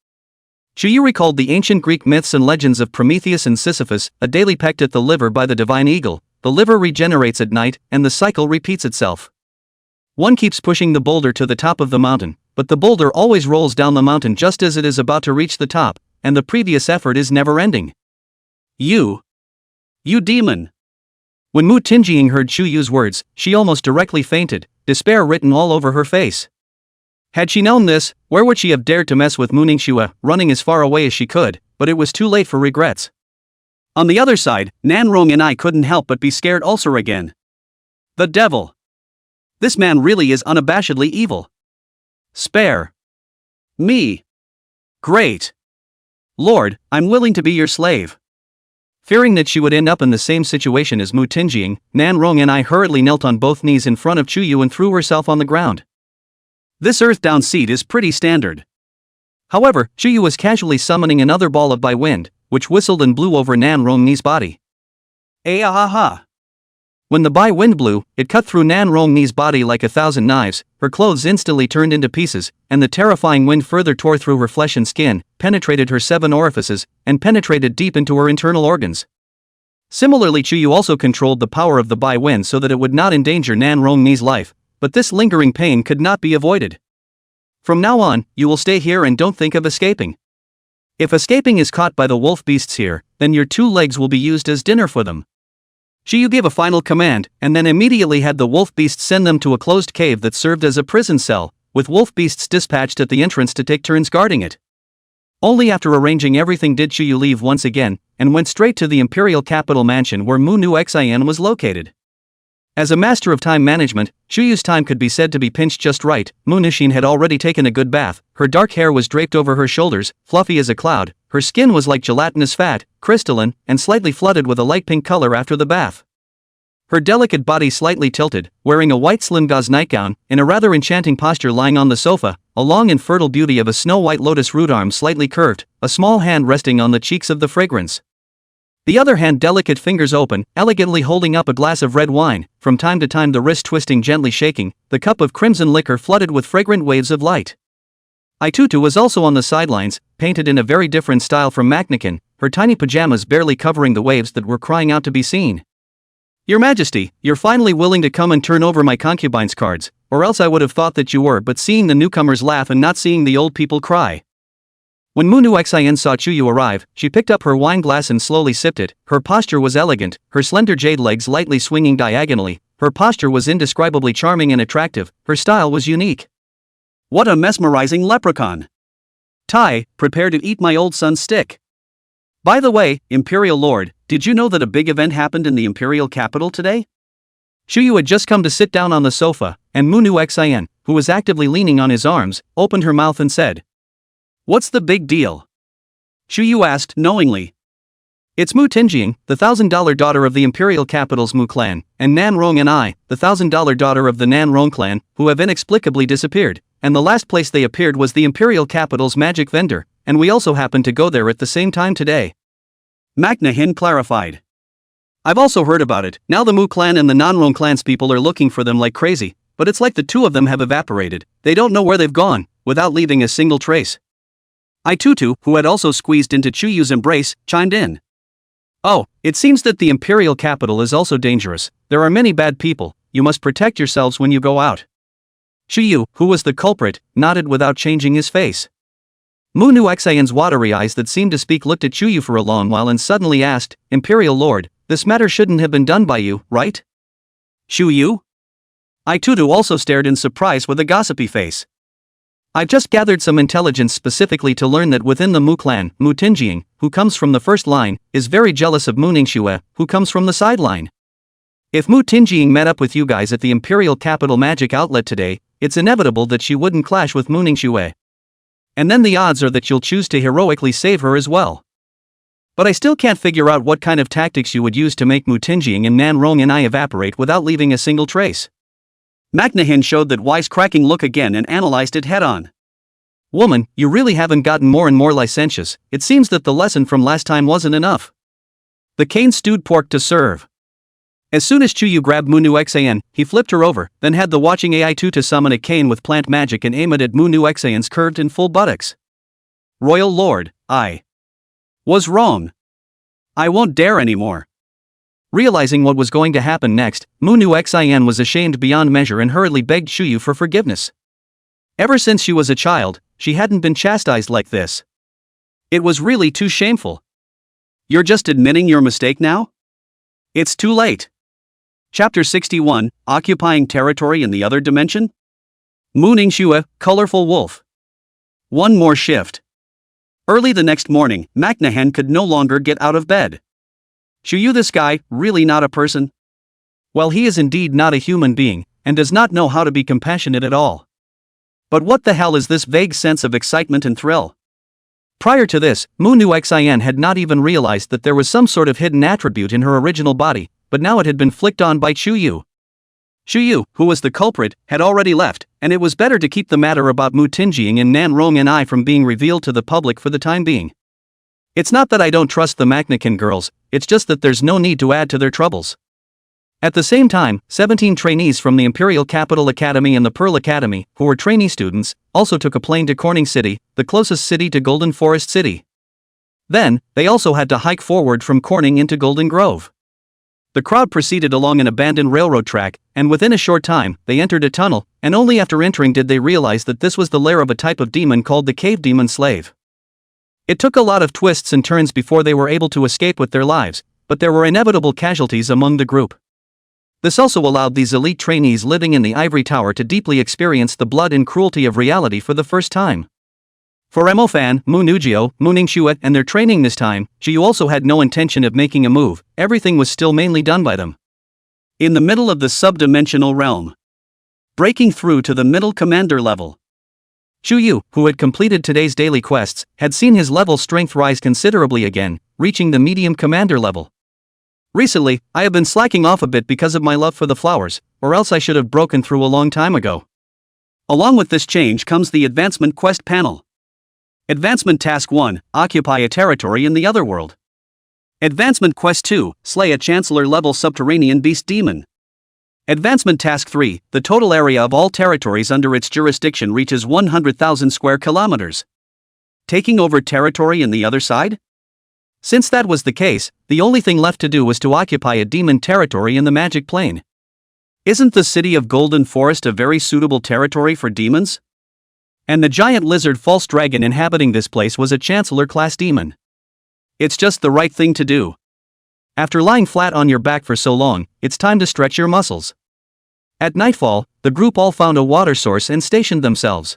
Chuyu recalled the ancient Greek myths and legends of Prometheus and Sisyphus, a daily pecked at the liver by the divine eagle. The liver regenerates at night, and the cycle repeats itself. One keeps pushing the boulder to the top of the mountain, but the boulder always rolls down the mountain just as it is about to reach the top, and the previous effort is never ending. You demon! When Mu Tinjing heard Chuyu's words, she almost directly fainted, despair written all over her face. Had she known this, where would she have dared to mess with Mu Ningxue, running as far away as she could, but it was too late for regrets. On the other side, Nan Rongenai couldn't help but be scared also again. The devil! This man really is unabashedly evil. Spare me. Great Lord, I'm willing to be your slave. Fearing that she would end up in the same situation as Mu Tinjing, Nan Rongenai hurriedly knelt on both knees in front of Chuyu and threw herself on the ground. This earth-down seat is pretty standard. However, Chuyu was casually summoning another ball of wind, which whistled and blew over Nan Rongnei's body. Ah-ha-ha! When the wind blew, it cut through Nan Rongnei's body like 1,000 knives, her clothes instantly turned into pieces, and the terrifying wind further tore through her flesh and skin, penetrated her 7 orifices, and penetrated deep into her internal organs. Similarly, Chuyu also controlled the power of the wind so that it would not endanger Nan Rongnei's life, but this lingering pain could not be avoided. From now on, you will stay here and don't think of escaping. If escaping is caught by the wolf beasts here, then your 2 legs will be used as dinner for them. Chuyu gave a final command, and then immediately had the wolf beasts send them to a closed cave that served as a prison cell, with wolf beasts dispatched at the entrance to take turns guarding it. Only after arranging everything did Chuyu leave once again, and went straight to the imperial capital mansion where Mu Nu Xian was located. As a master of time management, Chuyu's time could be said to be pinched just right. Munishin had already taken a good bath, her dark hair was draped over her shoulders, fluffy as a cloud, her skin was like gelatinous fat, crystalline, and slightly flooded with a light pink color after the bath. Her delicate body slightly tilted, wearing a white slim gauze nightgown, in a rather enchanting posture lying on the sofa, a long and fertile beauty of a snow-white lotus root arm slightly curved, a small hand resting on the cheeks of the fragrance. The other hand delicate fingers open, elegantly holding up a glass of red wine, from time to time the wrist twisting gently shaking, the cup of crimson liquor flooded with fragrant waves of light. Aitutu was also on the sidelines, painted in a very different style from Maknakin, her tiny pajamas barely covering the waves that were crying out to be seen. Your Majesty, you're finally willing to come and turn over my concubine's cards, or else I would have thought that you were but seeing the newcomers laugh and not seeing the old people cry. When Munu Xin saw Chuyu arrive, she picked up her wine glass and slowly sipped it. Her posture was elegant, her slender jade legs lightly swinging diagonally. Her posture was indescribably charming and attractive, her style was unique. What a mesmerizing leprechaun! Tai, prepare to eat my old son's stick. By the way, Imperial Lord, did you know that a big event happened in the Imperial capital today? Chuyu had just come to sit down on the sofa, and Munu Xin, who was actively leaning on his arms, opened her mouth and said, "What's the big deal?" Chuyu asked knowingly. It's Mu Tinjing, the $1,000 daughter of the Imperial capital's Mu clan, and Nan Rong and I, the $1,000 daughter of the Nan Rong clan, who have inexplicably disappeared, and the last place they appeared was the Imperial capital's magic vendor, and we also happened to go there at the same time today. Maknahin clarified. I've also heard about it. Now the Mu clan and the Nan Rong clan's people are looking for them like crazy, but it's like the two of them have evaporated, they don't know where they've gone, without leaving a single trace. Aitutu, who had also squeezed into Chuyu's embrace, chimed in. Oh, it seems that the Imperial capital is also dangerous, there are many bad people, you must protect yourselves when you go out. Chuyu, who was the culprit, nodded without changing his face. Munu Xin's watery eyes that seemed to speak looked at Chuyu for a long while and suddenly asked, Imperial Lord, this matter shouldn't have been done by you, right? Chuyu? Aitutu also stared in surprise with a gossipy face. I've just gathered some intelligence specifically to learn that within the Mu clan, Mu Tinjing, who comes from the first line, is very jealous of Mu Ningxue, who comes from the sideline. If Mu Tinjing met up with you guys at the Imperial Capital Magic Outlet today, it's inevitable that she wouldn't clash with Mu Ningxue. And then the odds are that you'll choose to heroically save her as well. But I still can't figure out what kind of tactics you would use to make Mu Tinjing and Nan Rong and I evaporate without leaving a single trace. Maknahin showed that wisecracking look again and analyzed it head-on. Woman, you really haven't gotten more and more licentious, it seems that the lesson from last time wasn't enough. The cane stewed pork to serve. As soon as Chuyu grabbed Munu Xan, he flipped her over, then had the watching AI2 to summon a cane with plant magic and aim it at Munu Xan's curved and full buttocks. Royal Lord, I was wrong. I won't dare anymore. Realizing what was going to happen next, Munu Xan was ashamed beyond measure and hurriedly begged Chuyu for forgiveness. Ever since she was a child, she hadn't been chastised like this. It was really too shameful. You're just admitting your mistake now? It's too late. Chapter 61, Occupying Territory in the Other Dimension? Mu Ningxue, Colorful Wolf. One more shift. Early the next morning, Maknahan could no longer get out of bed. Chuyu, this guy, really not a person? Well, he is indeed not a human being, and does not know how to be compassionate at all. But what the hell is this vague sense of excitement and thrill? Prior to this, Munu Xin had not even realized that there was some sort of hidden attribute in her original body, but now it had been flicked on by Chuyu. Chuyu, who was the culprit, had already left, and it was better to keep the matter about Mu Tinjing and Nan Rong and I from being revealed to the public for the time being. It's not that I don't trust the Maknakin girls, it's just that there's no need to add to their troubles. At the same time, 17 trainees from the Imperial Capital Academy and the Pearl Academy, who were trainee students, also took a plane to Corning City, the closest city to Golden Forest City. Then, they also had to hike forward from Corning into Golden Grove. The crowd proceeded along an abandoned railroad track, and within a short time, they entered a tunnel, and only after entering did they realize that this was the lair of a type of demon called the Cave Demon Slave. It took a lot of twists and turns before they were able to escape with their lives, but there were inevitable casualties among the group. This also allowed these elite trainees living in the ivory tower to deeply experience the blood and cruelty of reality for the first time. For Emofan, Mu Nugio, Mu Ningxue, and their training this time, Jiu also had no intention of making a move, everything was still mainly done by them. In the middle of the subdimensional realm. Breaking through to the middle commander level. Chuyu, who had completed today's daily quests, had seen his level strength rise considerably again, reaching the medium commander level. Recently, I have been slacking off a bit because of my love for the flowers, or else I should have broken through a long time ago. Along with this change comes the Advancement Quest panel. Advancement Task 1, Occupy a territory in the Otherworld. Advancement Quest 2, Slay a Chancellor-level subterranean beast demon. Advancement Task 3, the total area of all territories under its jurisdiction reaches 100,000 square kilometers. Taking over territory in the other side? Since that was the case, the only thing left to do was to occupy a demon territory in the magic plane. Isn't the city of Golden Forest a very suitable territory for demons? And the giant lizard false dragon inhabiting this place was a Chancellor-class demon. It's just the right thing to do. After lying flat on your back for so long, it's time to stretch your muscles. At nightfall, the group all found a water source and stationed themselves.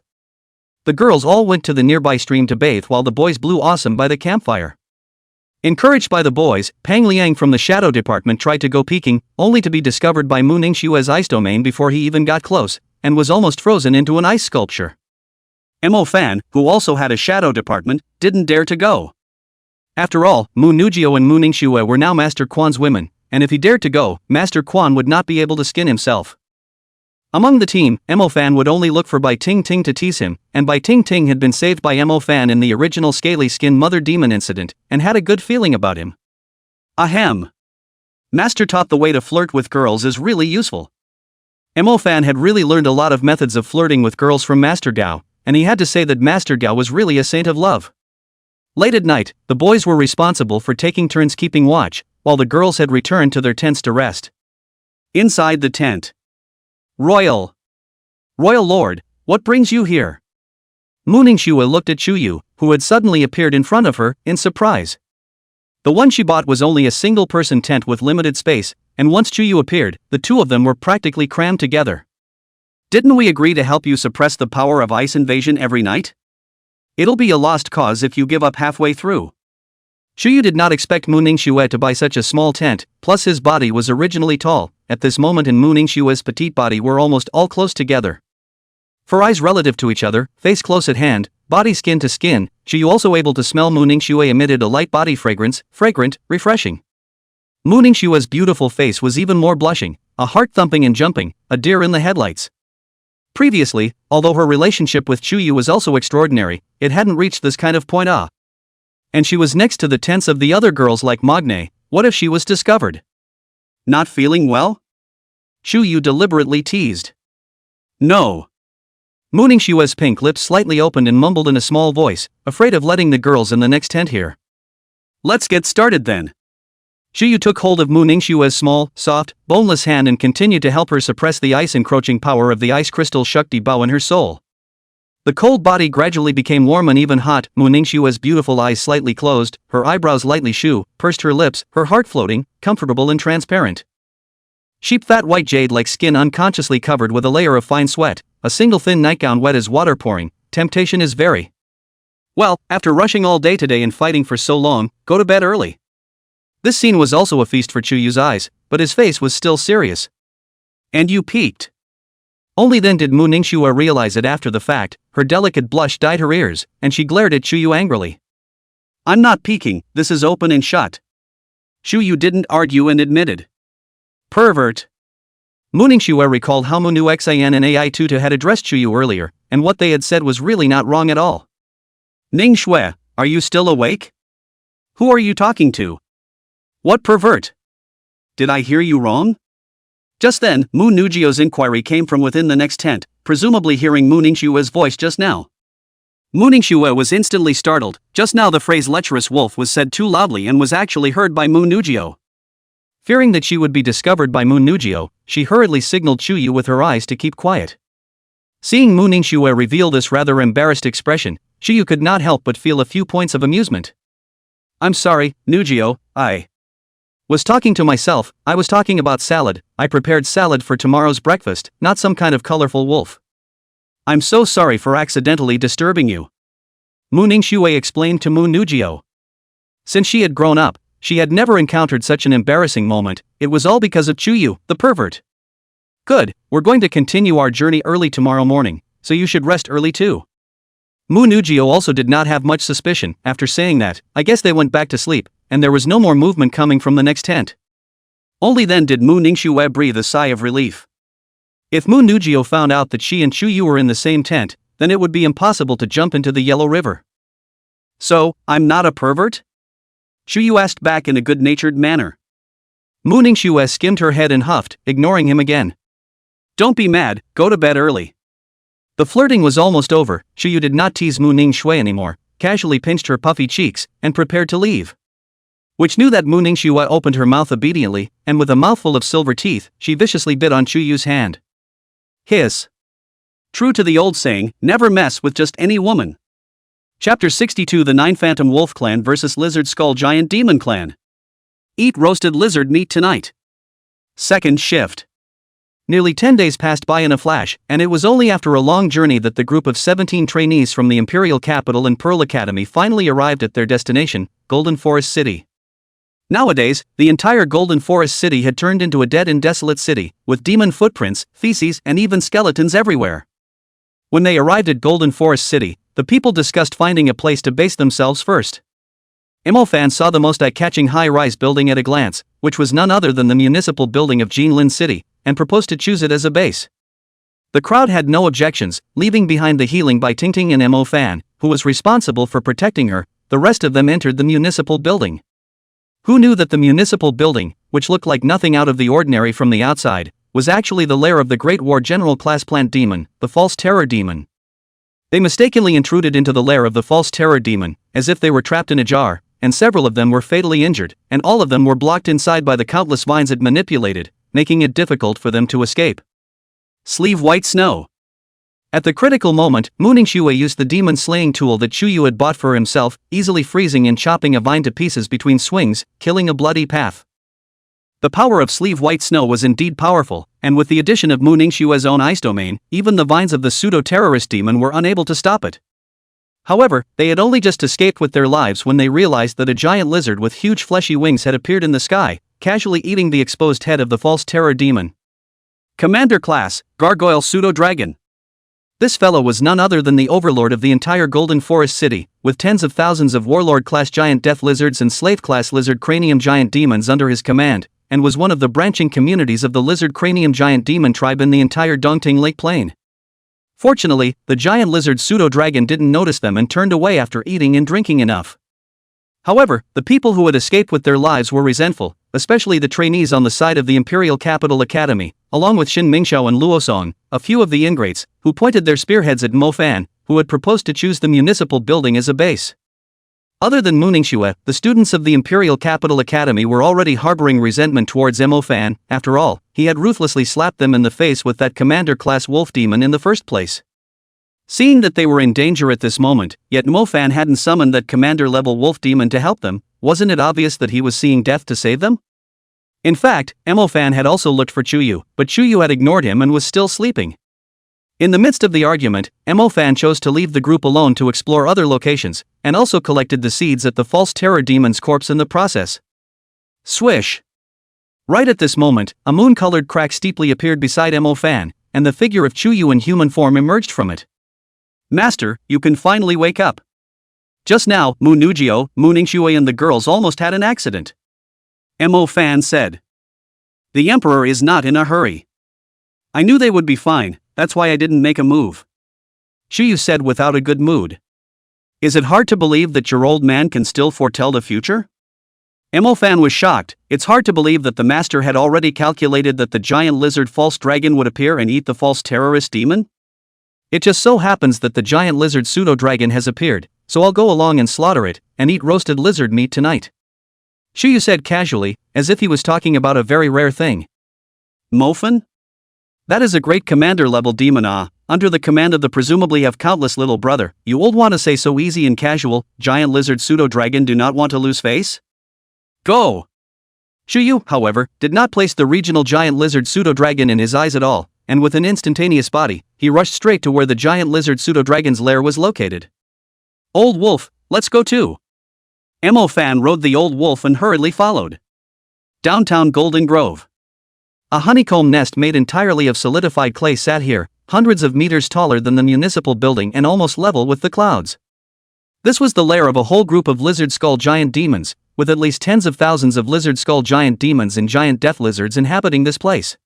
The girls all went to the nearby stream to bathe while the boys blew awesome by the campfire. Encouraged by the boys, Pang Liang from the Shadow Department tried to go peeking, only to be discovered by Mu Ningxue's ice domain before he even got close, and was almost frozen into an ice sculpture. Mo Fan, who also had a Shadow Department, didn't dare to go. After all, Mu Nugio and Mu Ningxue were now Master Quan's women, and if he dared to go, Master Quan would not be able to skin himself. Among the team, Mo Fan would only look for Bai Ting Ting to tease him, and Bai Ting Ting had been saved by Mo Fan in the original Scaly Skin Mother Demon incident, and had a good feeling about him. Ahem. Master taught the way to flirt with girls is really useful. Mo Fan had really learned a lot of methods of flirting with girls from Master Gao, and he had to say that Master Gao was really a saint of love. Late at night, the boys were responsible for taking turns keeping watch, while the girls had returned to their tents to rest. Inside the tent. Royal Lord, what brings you here? Mu Ningxue looked at Chuyu, who had suddenly appeared in front of her, in surprise. The one she bought was only a single-person tent with limited space, and once Chuyu appeared, the two of them were practically crammed together. Didn't we agree to help you suppress the power of ice invasion every night? It'll be a lost cause if you give up halfway through. Chuyu did not expect Mu Ningxue to buy such a small tent, plus his body was originally tall. At this moment in Mu Ningxue's petite body were almost all close together. For eyes relative to each other, face close at hand, body skin to skin, Chuyu also able to smell Mu Ningxue emitted a light body fragrance, fragrant, refreshing. Mu Ningxue's beautiful face was even more blushing, a heart thumping and jumping, a deer in the headlights. Previously, although her relationship with Chuyu was also extraordinary, it hadn't reached this kind of point. And she was next to the tents of the other girls like Magne. What if she was discovered? Not feeling well? Chuyu deliberately teased. No. Mu Ningxue's pink lips slightly opened and mumbled in a small voice, afraid of letting the girls in the next tent hear. Let's get started then. Chuyu took hold of Mu Ningxue's small, soft, boneless hand and continued to help her suppress the ice-encroaching power of the ice crystal Shakti Bao in her soul. The cold body gradually became warm and even hot. Mu Ningxue's beautiful eyes slightly closed, her eyebrows lightly pursed her lips, her heart floating, comfortable and transparent. Sheep fat white jade-like skin unconsciously covered with a layer of fine sweat, a single thin nightgown wet as water pouring. Temptation is very. Well, after rushing all day today and fighting for so long, go to bed early. This scene was also a feast for Chuyu's eyes, but his face was still serious. And you peeked. Only then did Mu Ningxue realize it after the fact. Her delicate blush dyed her ears, and she glared at Chuyu angrily. I'm not peeking, this is open and shut. Chuyu didn't argue and admitted. Pervert. Mu Ningxue recalled how Mu Nu Xin and AI Tutu had addressed Chuyu earlier, and what they had said was really not wrong at all. Ningxue, are you still awake? Who are you talking to? What pervert? Did I hear you wrong? Just then, Mu Nugio's inquiry came from within the next tent, presumably hearing Mu Ningxue's voice just now. Mu Ningxue was instantly startled. Just now the phrase lecherous wolf was said too loudly and was actually heard by Mu Nugio. Fearing that she would be discovered by Mu Nugio, she hurriedly signaled Chuyu with her eyes to keep quiet. Seeing Mu Ningxue reveal this rather embarrassed expression, Chuyu could not help but feel a few points of amusement. I'm sorry, Nugio, I was talking to myself. I was talking about salad. I prepared salad for tomorrow's breakfast, not some kind of colorful wolf. I'm so sorry for accidentally disturbing you. Mu Ningxue explained to Mu Nugio. Since she had grown up, she had never encountered such an embarrassing moment. It was all because of Chuyu, the pervert. Good, we're going to continue our journey early tomorrow morning, so you should rest early too. Mu Nugio also did not have much suspicion. After saying that, I guess they went back to sleep, and there was no more movement coming from the next tent. Only then did Mu Ningxue breathe a sigh of relief. If Mu Nugio found out that she and Chuyu were in the same tent, then it would be impossible to jump into the Yellow River. So, I'm not a pervert? Chuyu asked back in a good-natured manner. Mu Ningxue skimmed her head and huffed, ignoring him again. Don't be mad, go to bed early. The flirting was almost over. Chuyu did not tease Mu Ningxue anymore, casually pinched her puffy cheeks, and prepared to leave. Which knew that Mu Ningxue opened her mouth obediently, and with a mouthful of silver teeth, she viciously bit on Chuyu's hand. Hiss. True to the old saying, never mess with just any woman. Chapter 62: The 9 Phantom Wolf Clan vs Lizard Skull Giant Demon Clan. Eat roasted lizard meat tonight. Second shift. Nearly 10 days passed by in a flash, and it was only after a long journey that the group of 17 trainees from the Imperial Capital and Pearl Academy finally arrived at their destination, Golden Forest City. Nowadays, the entire Golden Forest City had turned into a dead and desolate city, with demon footprints, feces, and even skeletons everywhere. When they arrived at Golden Forest City, the people discussed finding a place to base themselves first. Imofan saw the most eye-catching high-rise building at a glance, which was none other than the municipal building of Jinlin City, and proposed to choose it as a base. The crowd had no objections, leaving behind the healing by Tingting and Imofan, who was responsible for protecting her. The rest of them entered the municipal building. Who knew that the municipal building, which looked like nothing out of the ordinary from the outside, was actually the lair of the Great War General Class Plant Demon, the False Terror Demon? They mistakenly intruded into the lair of the False Terror Demon, as if they were trapped in a jar, and several of them were fatally injured, and all of them were blocked inside by the countless vines it manipulated, making it difficult for them to escape. Sleeve White Snow. At the critical moment, Mu Ningxue used the demon-slaying tool that Chuyu had bought for himself, easily freezing and chopping a vine to pieces between swings, killing a bloody path. The power of Sleeve White Snow was indeed powerful, and with the addition of Mu Ningxue's own ice domain, even the vines of the pseudo-terrorist demon were unable to stop it. However, they had only just escaped with their lives when they realized that a giant lizard with huge fleshy wings had appeared in the sky, casually eating the exposed head of the False Terror Demon. Commander Class, Gargoyle Pseudo-Dragon. This fellow was none other than the overlord of the entire Golden Forest City, with tens of thousands of warlord-class giant death lizards and slave-class lizard cranium giant demons under his command, and was one of the branching communities of the lizard cranium giant demon tribe in the entire Dongting Lake Plain. Fortunately, the giant lizard pseudo-dragon didn't notice them and turned away after eating and drinking enough. However, the people who had escaped with their lives were resentful, especially the trainees on the side of the Imperial Capital Academy, along with Xin Mingxiao and Luosong, a few of the ingrates, who pointed their spearheads at Mo Fan, who had proposed to choose the municipal building as a base. Other than Mu Ningxue, the students of the Imperial Capital Academy were already harboring resentment towards Mo Fan. After all, he had ruthlessly slapped them in the face with that commander-class wolf demon in the first place. Seeing that they were in danger at this moment, yet Mo Fan hadn't summoned that commander-level wolf demon to help them, wasn't it obvious that he was seeing death to save them? In fact, Mo Fan had also looked for Chuyu, but Chuyu had ignored him and was still sleeping. In the midst of the argument, Mo Fan chose to leave the group alone to explore other locations, and also collected the seeds at the False Terror Demon's corpse in the process. Swish! Right at this moment, a moon-colored crack steeply appeared beside Mo Fan, and the figure of Chuyu in human form emerged from it. Master, you can finally wake up. Just now, Mu Nugio, Mu Ningxue and the girls almost had an accident. Mo Fan said. The Emperor is not in a hurry. I knew they would be fine, that's why I didn't make a move. Chuyu said without a good mood. Is it hard to believe that your old man can still foretell the future? Mo Fan was shocked. It's hard to believe that the master had already calculated that the giant lizard false dragon would appear and eat the false terrorist demon? It just so happens that the giant lizard pseudo-dragon has appeared, so I'll go along and slaughter it, and eat roasted lizard meat tonight. Chuyu said casually, as if he was talking about a very rare thing. Mofan? That is a great commander-level demon under the command of the presumably have countless little brother. You old want to say so easy and casual, giant lizard pseudo-dragon do not want to lose face? Go! Chuyu, however, did not place the regional giant lizard pseudo-dragon in his eyes at all, and with an instantaneous body, he rushed straight to where the giant lizard pseudo-dragon's lair was located. Old wolf, let's go too. Emo Fan rode the old wolf and hurriedly followed. Downtown Golden Grove. A honeycomb nest made entirely of solidified clay sat here, hundreds of meters taller than the municipal building and almost level with the clouds. This was the lair of a whole group of lizard skull giant demons, with at least tens of thousands of lizard skull giant demons and giant death lizards inhabiting this place.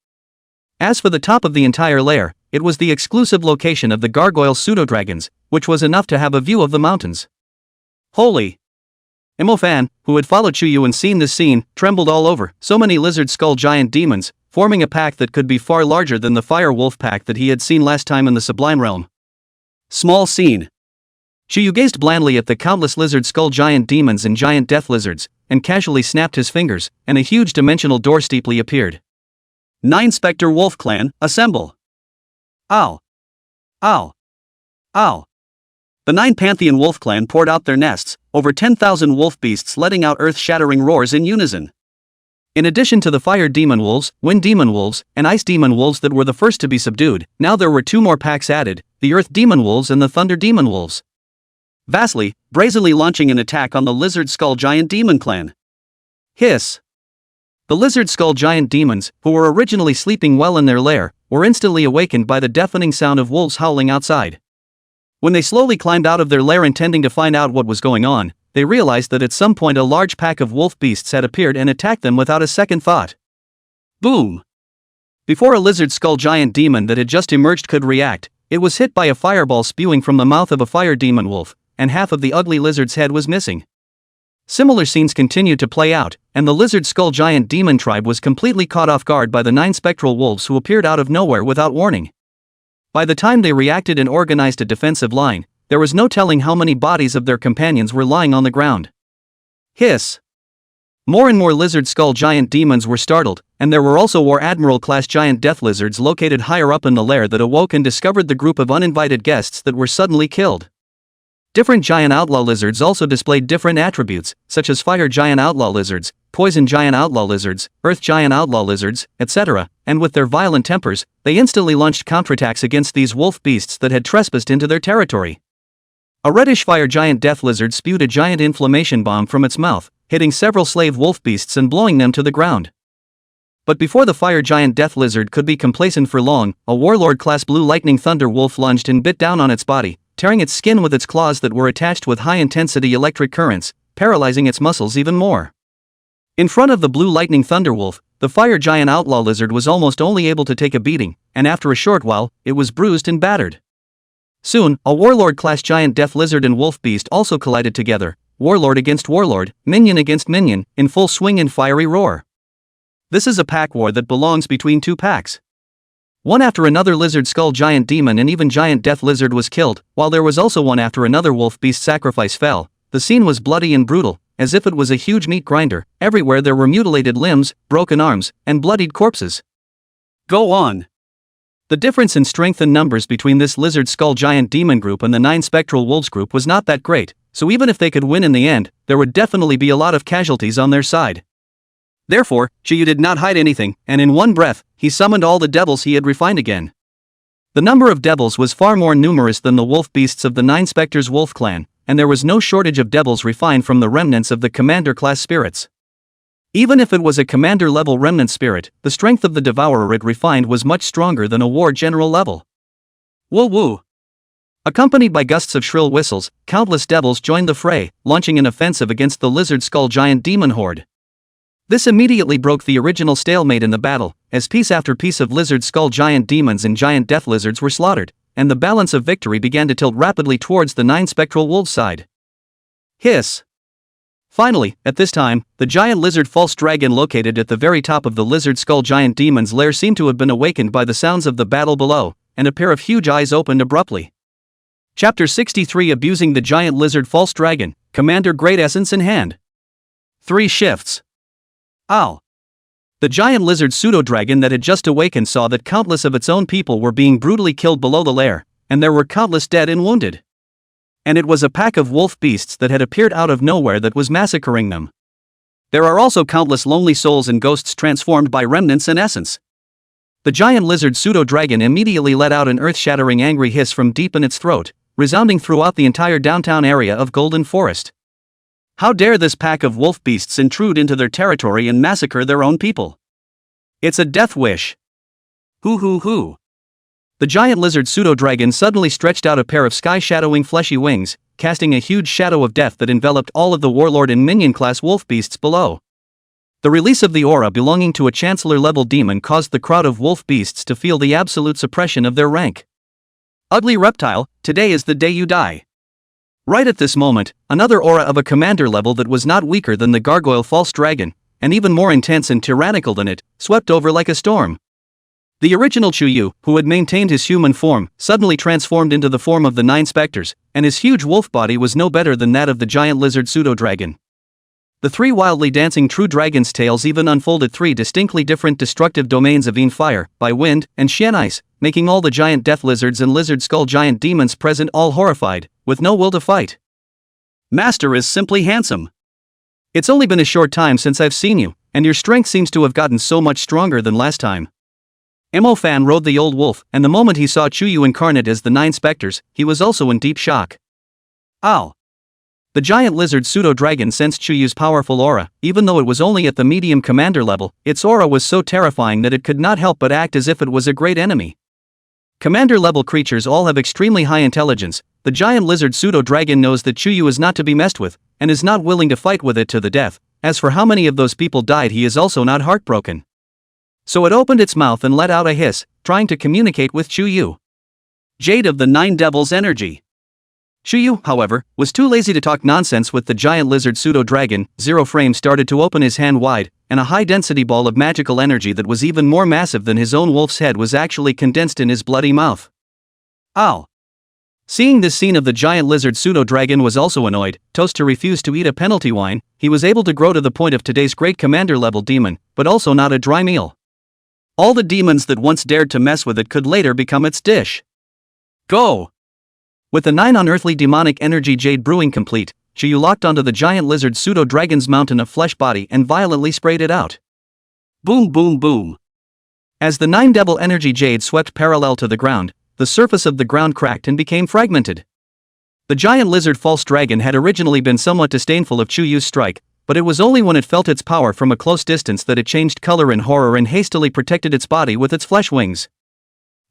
As for the top of the entire lair, it was the exclusive location of the gargoyle pseudo-dragons, which was enough to have a view of the mountains. Holy! Emo Fan, who had followed Chuyu and seen this scene, trembled all over. So many lizard skull giant demons, forming a pack that could be far larger than the fire wolf pack that he had seen last time in the Sublime Realm. Small scene. Chuyu gazed blandly at the countless lizard skull giant demons and giant death lizards, and casually snapped his fingers, and a huge dimensional door steeply appeared. 9 Spectre Wolf Clan, assemble! Ow! Ow! Ow! The 9 Pantheon Wolf Clan poured out their nests, over 10,000 wolf beasts letting out earth-shattering roars in unison. In addition to the fire demon wolves, wind demon wolves, and ice demon wolves that were the first to be subdued, now there were 2 more packs added, the earth demon wolves and the thunder demon wolves. Vastly, brazenly launching an attack on the lizard skull giant demon clan. Hiss! The lizard skull giant demons, who were originally sleeping well in their lair, were instantly awakened by the deafening sound of wolves howling outside. When they slowly climbed out of their lair intending to find out what was going on, they realized that at some point a large pack of wolf beasts had appeared and attacked them without a second thought. Boom! Before a lizard skull giant demon that had just emerged could react, it was hit by a fireball spewing from the mouth of a fire demon wolf, and half of the ugly lizard's head was missing. Similar scenes continued to play out, and the lizard skull giant demon tribe was completely caught off guard by the 9 spectral wolves who appeared out of nowhere without warning. By the time they reacted and organized a defensive line, there was no telling how many bodies of their companions were lying on the ground. Hiss! More and more lizard skull giant demons were startled, and there were also War Admiral-class giant death lizards located higher up in the lair that awoke and discovered the group of uninvited guests that were suddenly killed. Different giant outlaw lizards also displayed different attributes, such as fire giant outlaw lizards, poison giant outlaw lizards, earth giant outlaw lizards, etc., and with their violent tempers, they instantly launched counterattacks against these wolf beasts that had trespassed into their territory. A reddish fire giant death lizard spewed a giant inflammation bomb from its mouth, hitting several slave wolf beasts and blowing them to the ground. But before the fire giant death lizard could be complacent for long, a warlord-class blue lightning thunder wolf lunged and bit down on its body, tearing its skin with its claws that were attached with high-intensity electric currents, paralyzing its muscles even more. In front of the blue lightning thunderwolf, the fire giant outlaw lizard was almost only able to take a beating, and after a short while, it was bruised and battered. Soon, a warlord-class giant death lizard and wolf beast also collided together, warlord against warlord, minion against minion, in full swing and fiery roar. This is a pack war that belongs between 2 packs. One after another lizard skull giant demon and even giant death lizard was killed, while there was also one after another wolf beast sacrifice fell. The scene was bloody and brutal, as if it was a huge meat grinder. Everywhere there were mutilated limbs, broken arms, and bloodied corpses. Go on! The difference in strength and numbers between this lizard skull giant demon group and the 9 spectral wolves group was not that great, so even if they could win in the end, there would definitely be a lot of casualties on their side. Therefore, Chuyu did not hide anything, and in one breath, he summoned all the devils he had refined again. The number of devils was far more numerous than the wolf beasts of the 9 Spectres wolf clan, and there was no shortage of devils refined from the remnants of the commander-class spirits. Even if it was a commander-level remnant spirit, the strength of the devourer it refined was much stronger than a war general level. Woo woo! Accompanied by gusts of shrill whistles, countless devils joined the fray, launching an offensive against the lizard skull giant demon horde. This immediately broke the original stalemate in the battle, as piece after piece of lizard skull giant demons and giant death lizards were slaughtered, and the balance of victory began to tilt rapidly towards the 9 spectral wolves side. Hiss! Finally, at this time, the giant lizard false dragon located at the very top of the lizard skull giant demon's lair seemed to have been awakened by the sounds of the battle below, and a pair of huge eyes opened abruptly. Chapter 63 Abusing the Giant Lizard False Dragon, Commander Great Essence in Hand. 3 shifts. Ow! The giant lizard pseudo-dragon that had just awakened saw that countless of its own people were being brutally killed below the lair, and there were countless dead and wounded. And it was a pack of wolf beasts that had appeared out of nowhere that was massacring them. There are also countless lonely souls and ghosts transformed by remnants and essence. The giant lizard pseudo-dragon immediately let out an earth-shattering angry hiss from deep in its throat, resounding throughout the entire downtown area of Golden Forest. How dare this pack of wolf beasts intrude into their territory and massacre their own people? It's a death wish. Hoo hoo hoo. The giant lizard pseudo-dragon suddenly stretched out a pair of sky-shadowing fleshy wings, casting a huge shadow of death that enveloped all of the warlord and minion-class wolf beasts below. The release of the aura belonging to a chancellor-level demon caused the crowd of wolf beasts to feel the absolute suppression of their rank. Ugly reptile, today is the day you die. Right at this moment, another aura of a commander level that was not weaker than the gargoyle false dragon, and even more intense and tyrannical than it, swept over like a storm. The original Chuyu, who had maintained his human form, suddenly transformed into the form of the 9 specters, and his huge wolf body was no better than that of the giant lizard pseudo-dragon. The 3 wildly dancing true dragons' tails even unfolded 3 distinctly different destructive domains of Yin fire, by wind, and Xian ice, making all the giant death lizards and lizard skull giant demons present all horrified, with no will to fight. Master is simply handsome. It's only been a short time since I've seen you, and your strength seems to have gotten so much stronger than last time. Mo Fan rode the old wolf, and the moment he saw Chuyu incarnate as the 9 specters, he was also in deep shock. Ow! The giant lizard pseudo-dragon sensed Chuyu's powerful aura, even though it was only at the medium commander level. Its aura was so terrifying that it could not help but act as if it was a great enemy. Commander-level creatures all have extremely high intelligence. The giant lizard pseudo-dragon knows that Chuyu is not to be messed with, and is not willing to fight with it to the death. As for how many of those people died, he is also not heartbroken. So it opened its mouth and let out a hiss, trying to communicate with Chuyu. Jade of the 9 devils energy. Chuyu, however, was too lazy to talk nonsense with the giant lizard pseudo-dragon. Zero Frame started to open his hand wide, and a high-density ball of magical energy that was even more massive than his own wolf's head was actually condensed in his bloody mouth. Ow! Seeing this scene of the giant lizard pseudo-dragon was also annoyed. Toast to refuse to eat a penalty wine, he was able to grow to the point of today's great commander-level demon, but also not a dry meal. All the demons that once dared to mess with it could later become its dish. Go! With the 9 unearthly demonic energy jade brewing complete, Chuyu locked onto the giant lizard pseudo-dragon's mountain of flesh body and violently sprayed it out. Boom boom boom. As the 9 devil energy jade swept parallel to the ground, the surface of the ground cracked and became fragmented. The giant lizard false dragon had originally been somewhat disdainful of Chuyu's strike, but it was only when it felt its power from a close distance that it changed color in horror and hastily protected its body with its flesh wings.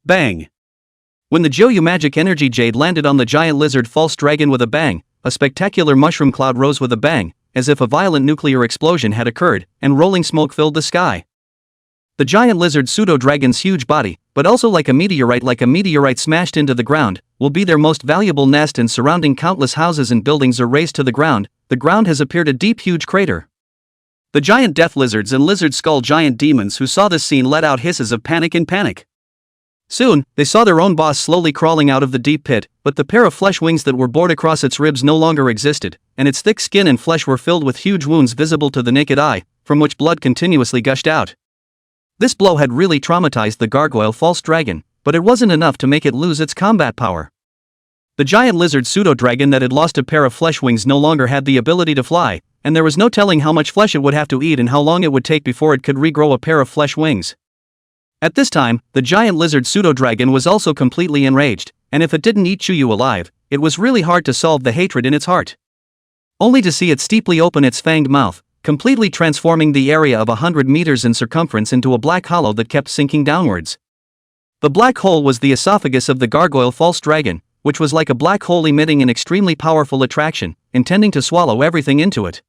Bang! When the Joyu magic energy jade landed on the giant lizard false dragon with a bang, a spectacular mushroom cloud rose with a bang, as if a violent nuclear explosion had occurred, and rolling smoke filled the sky. The giant lizard pseudo-dragon's huge body, but also like a meteorite smashed into the ground, will be their most valuable nest, and surrounding countless houses and buildings are razed to the ground has appeared a deep huge crater. The giant death lizards and lizard skull giant demons who saw this scene let out hisses of panic in panic. Soon, they saw their own boss slowly crawling out of the deep pit, but the pair of flesh wings that were bored across its ribs no longer existed, and its thick skin and flesh were filled with huge wounds visible to the naked eye, from which blood continuously gushed out. This blow had really traumatized the gargoyle false dragon, but it wasn't enough to make it lose its combat power. The giant lizard pseudo-dragon that had lost a pair of flesh wings no longer had the ability to fly, and there was no telling how much flesh it would have to eat and how long it would take before it could regrow a pair of flesh wings. At this time, the giant lizard pseudo-dragon was also completely enraged, and if it didn't eat Chuyu alive, it was really hard to solve the hatred in its heart. Only to see it steeply open its fanged mouth, completely transforming the area of 100 meters in circumference into a black hollow that kept sinking downwards. The black hole was the esophagus of the gargoyle false dragon, which was like a black hole emitting an extremely powerful attraction, intending to swallow everything into it.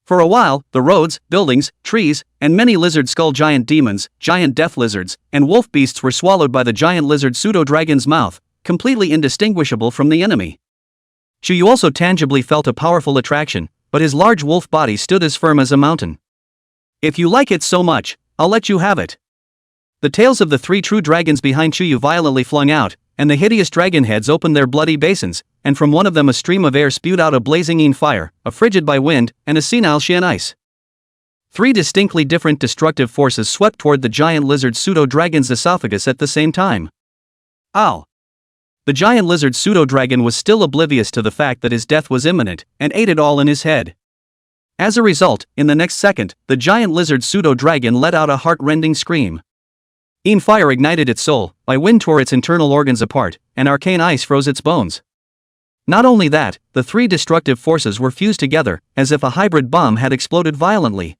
For a while, the roads, buildings, trees, and many lizard skull giant demons, giant death lizards, and wolf beasts were swallowed by the giant lizard pseudo-dragon's mouth, completely indistinguishable from the enemy. Chuyu also tangibly felt a powerful attraction, but his large wolf body stood as firm as a mountain. If you like it so much, I'll let you have it. The tails of the 3 true dragons behind Chuyu violently flung out, and the hideous dragon heads opened their bloody basins, and from one of them a stream of air spewed out a blazing Yin fire, a frigid by wind, and a senile Xian ice. 3 distinctly different destructive forces swept toward the giant lizard pseudo-dragon's esophagus at the same time. Ow! The giant lizard pseudo-dragon was still oblivious to the fact that his death was imminent, and ate it all in his head. As a result, in the next second, the giant lizard pseudo-dragon let out a heart-rending scream. Yin fire ignited its soul, by wind tore its internal organs apart, and arcane ice froze its bones. Not only that, the three destructive forces were fused together, as if a hybrid bomb had exploded violently.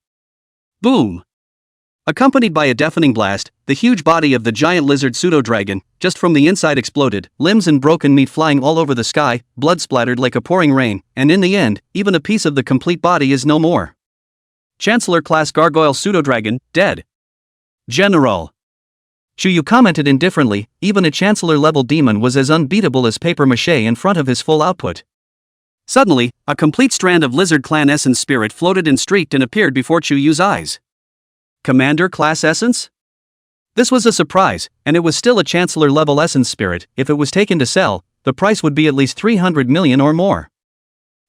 Boom! Accompanied by a deafening blast, the huge body of the giant lizard pseudo-dragon, just from the inside exploded, limbs and broken meat flying all over the sky, blood splattered like a pouring rain, and in the end, even a piece of the complete body is no more. Chancellor-class gargoyle pseudo-dragon, dead. General. Chuyu commented indifferently, even a chancellor-level demon was as unbeatable as papier-mâché in front of his full output. Suddenly, a complete strand of lizard clan essence spirit floated and streaked and appeared before Chuyu's eyes. Commander class essence? This was a surprise, and it was still a chancellor-level essence spirit. If it was taken to sell, the price would be at least 300 million or more.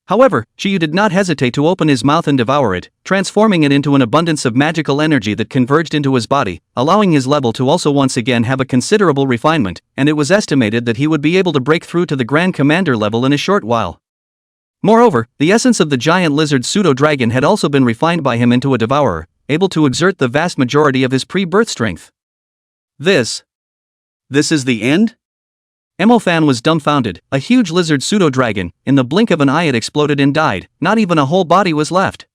However, Chuyu did not hesitate to open his mouth and devour it, transforming it into an abundance of magical energy that converged into his body, allowing his level to also once again have a considerable refinement, and it was estimated that he would be able to break through to the Grand Commander level in a short while. Moreover, the essence of the giant lizard pseudo-dragon had also been refined by him into a devourer, able to exert the vast majority of his pre-birth strength. This is the end? Emofan was dumbfounded. A huge lizard pseudo-dragon, in the blink of an eye it exploded and died, not even a whole body was left.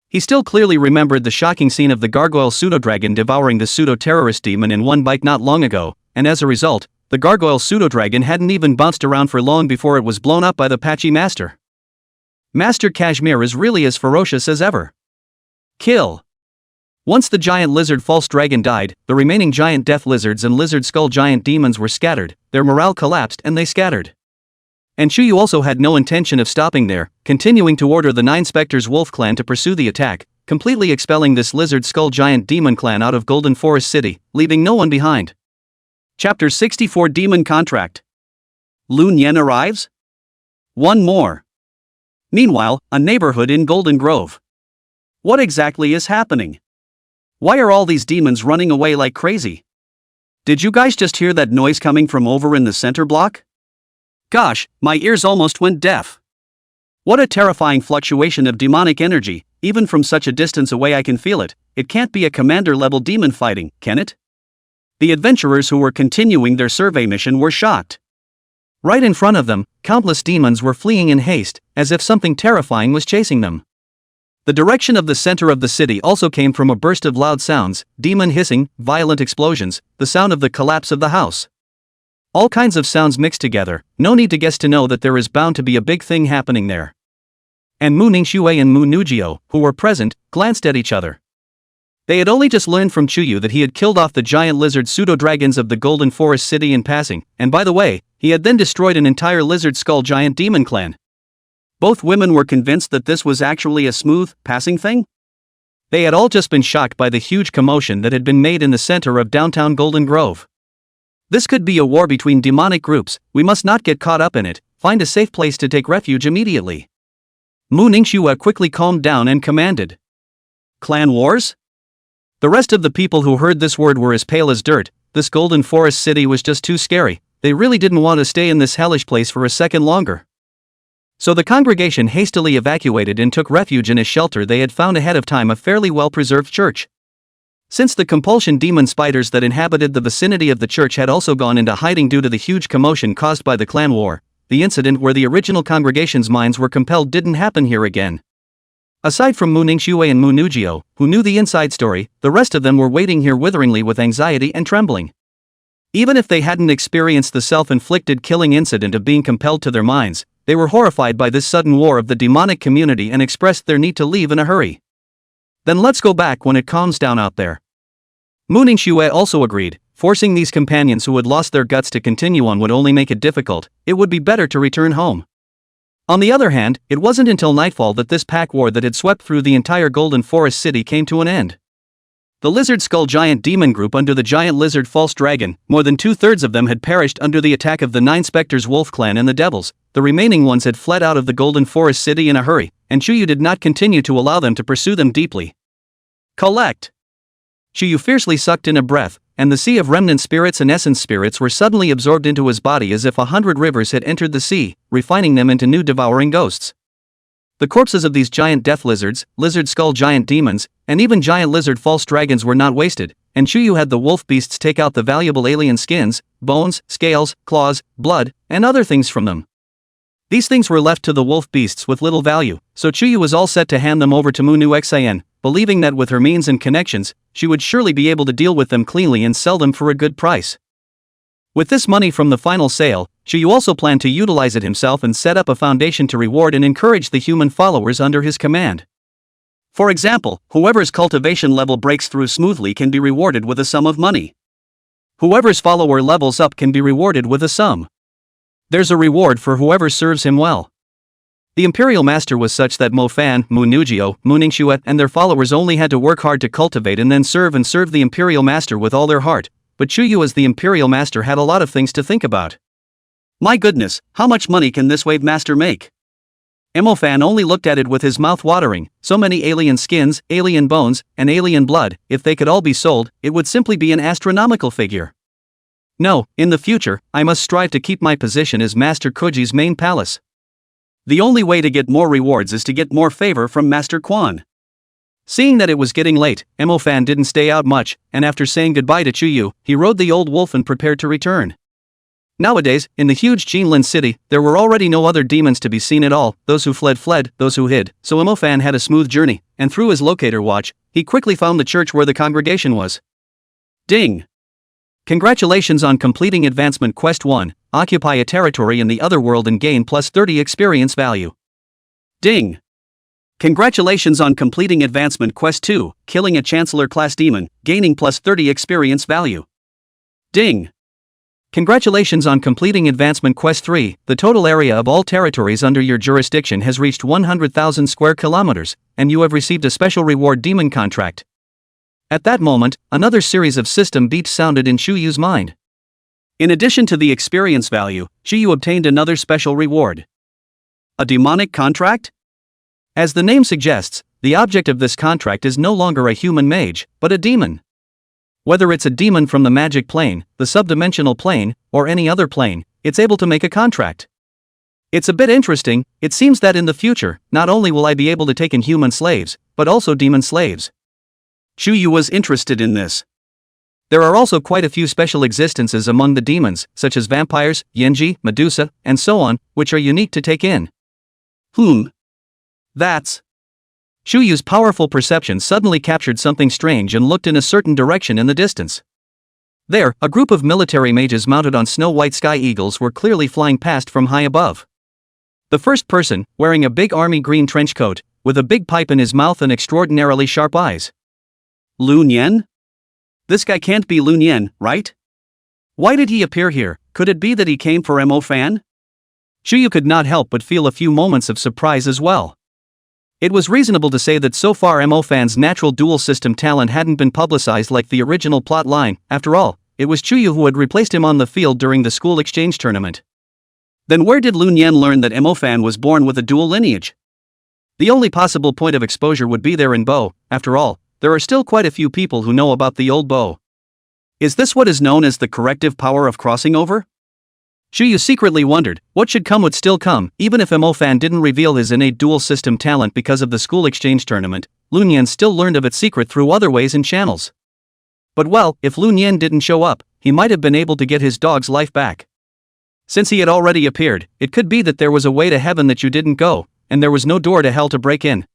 He still clearly remembered the shocking scene of the gargoyle pseudo-dragon devouring the pseudo-terrorist demon in one bite not long ago, and as a result, the gargoyle pseudo-dragon hadn't even bounced around for long before it was blown up by the patchy master. Master Kashmir is really as ferocious as ever. Kill. Once the giant lizard false dragon died, the remaining giant death lizards and lizard skull giant demons were scattered, their morale collapsed and they scattered. And Chuyu also had no intention of stopping there, continuing to order the 9 Spectres Wolf clan to pursue the attack, completely expelling this lizard skull giant demon clan out of Golden Forest City, leaving no one behind. Chapter 64 Demon Contract. Lun Yen arrives? One more. Meanwhile, a neighborhood in Golden Grove. What exactly is happening? Why are all these demons running away like crazy? Did you guys just hear that noise coming from over in the center block? Gosh, my ears almost went deaf. What a terrifying fluctuation of demonic energy, even from such a distance away I can feel it. It can't be a commander-level demon fighting, can it? The adventurers who were continuing their survey mission were shocked. Right in front of them, countless demons were fleeing in haste, as if something terrifying was chasing them. The direction of the center of the city also came from a burst of loud sounds, demon hissing, violent explosions, the sound of the collapse of the house. All kinds of sounds mixed together, no need to guess to know that there is bound to be a big thing happening there. And Mu Ningxue and Mu Nujio, who were present, glanced at each other. They had only just learned from Chuyu that he had killed off the giant lizard pseudo-dragons of the Golden Forest City in passing, and by the way, he had then destroyed an entire lizard skull giant demon clan. Both women were convinced that this was actually a smooth, passing thing. They had all just been shocked by the huge commotion that had been made in the center of downtown Golden Grove. This could be a war between demonic groups, we must not get caught up in it, find a safe place to take refuge immediately. Mu Ningxue quickly calmed down and commanded. Clan wars? The rest of the people who heard this word were as pale as dirt. This Golden Forest City was just too scary, they really didn't want to stay in this hellish place for a second longer. So the congregation hastily evacuated and took refuge in a shelter they had found ahead of time, a fairly well-preserved church. Since the compulsion demon spiders that inhabited the vicinity of the church had also gone into hiding due to the huge commotion caused by the clan war, the incident where the original congregation's minds were compelled didn't happen here again. Aside from Mu Ningxue and Mu Nujio, who knew the inside story, the rest of them were waiting here witheringly with anxiety and trembling. Even if they hadn't experienced the self-inflicted killing incident of being compelled to their minds, they were horrified by this sudden war of the demonic community and expressed their need to leave in a hurry. Then let's go back when it calms down out there. Mu Ningxue also agreed, forcing these companions who had lost their guts to continue on would only make it difficult, it would be better to return home. On the other hand, it wasn't until nightfall that this pack war that had swept through the entire Golden Forest City came to an end. The lizard skull giant demon group under the giant lizard false dragon, more than 2/3 of them had perished under the attack of the 9 Spectres Wolf clan and the Devils. The remaining ones had fled out of the Golden Forest City in a hurry, and Chuyu did not continue to allow them to pursue them deeply. Collect! Chuyu fiercely sucked in a breath, and the sea of remnant spirits and essence spirits were suddenly absorbed into his body as if 100 rivers had entered the sea, refining them into new devouring ghosts. The corpses of these giant death lizards, lizard skull giant demons, and even giant lizard false dragons were not wasted, and Chuyu had the wolf beasts take out the valuable alien skins, bones, scales, claws, blood, and other things from them. These things were left to the wolf beasts with little value, so Chuyu was all set to hand them over to Munu Xin, believing that with her means and connections, she would surely be able to deal with them cleanly and sell them for a good price. With this money from the final sale, Chuyu also planned to utilize it himself and set up a foundation to reward and encourage the human followers under his command. For example, whoever's cultivation level breaks through smoothly can be rewarded with a sum of money. Whoever's follower levels up can be rewarded with a sum. There's a reward for whoever serves him well. The Imperial Master was such that Mo Fan, Mu Nujio, Mu Ningxue, and their followers only had to work hard to cultivate and then serve the Imperial Master with all their heart, but Chuyu as the Imperial Master had a lot of things to think about. My goodness, how much money can this Wave Master make? Mo Fan only looked at it with his mouth watering. So many alien skins, alien bones, and alien blood, if they could all be sold, it would simply be an astronomical figure. No, in the future, I must strive to keep my position as Master Kuji's main palace. The only way to get more rewards is to get more favor from Master Quan. Seeing that it was getting late, Mo Fan didn't stay out much, and after saying goodbye to Chuyu, he rode the old wolf and prepared to return. Nowadays, in the huge Jinlin city, there were already no other demons to be seen at all. Those who fled fled, those who hid, so Mo Fan had a smooth journey, and through his locator watch, he quickly found the church where the congregation was. Ding! Congratulations on completing Advancement Quest 1, occupy a territory in the other world and gain plus 30 experience value. Ding! Congratulations on completing Advancement Quest 2, killing a Chancellor-class demon, gaining plus 30 experience value. Ding! Congratulations on completing Advancement Quest 3, the total area of all territories under your jurisdiction has reached 100,000 square kilometers, and you have received a special reward demon contract. At that moment, another series of system beats sounded in Chuyu's mind. In addition to the experience value, Chuyu obtained another special reward. A demonic contract? As the name suggests, the object of this contract is no longer a human mage, but a demon. Whether it's a demon from the magic plane, the subdimensional plane, or any other plane, it's able to make a contract. It's a bit interesting. It seems that in the future, not only will I be able to take in human slaves, but also demon slaves. Chuyu was interested in this. There are also quite a few special existences among the demons, such as vampires, Yenji, Medusa, and so on, which are unique to take in. That's... Chuyu's powerful perception suddenly captured something strange and looked in a certain direction in the distance. There, a group of military mages mounted on snow-white sky eagles were clearly flying past from high above. The first person, wearing a big army green trench coat, with a big pipe in his mouth and extraordinarily sharp eyes. Lun Yen? This guy can't be Lun Yen, right? Why did he appear here? Could it be that he came for Mo Fan? Chuyu could not help but feel a few moments of surprise as well. It was reasonable to say that so far Mo Fan's natural duel system talent hadn't been publicized like the original plot line. After all, it was Chuyu who had replaced him on the field during the school exchange tournament. Then where did Lun Yen learn that Mo Fan was born with a dual lineage? The only possible point of exposure would be there in Bo. After all, there are still quite a few people who know about the old Bo. Is this what is known as the corrective power of crossing over? Chuyu secretly wondered, what should come would still come. Even if Mo Fan didn't reveal his innate dual system talent because of the school exchange tournament, Lun Yen still learned of its secret through other ways and channels. But well, if Lun Yen didn't show up, he might have been able to get his dog's life back. Since he had already appeared, it could be that there was a way to heaven that you didn't go, and there was no door to hell to break in.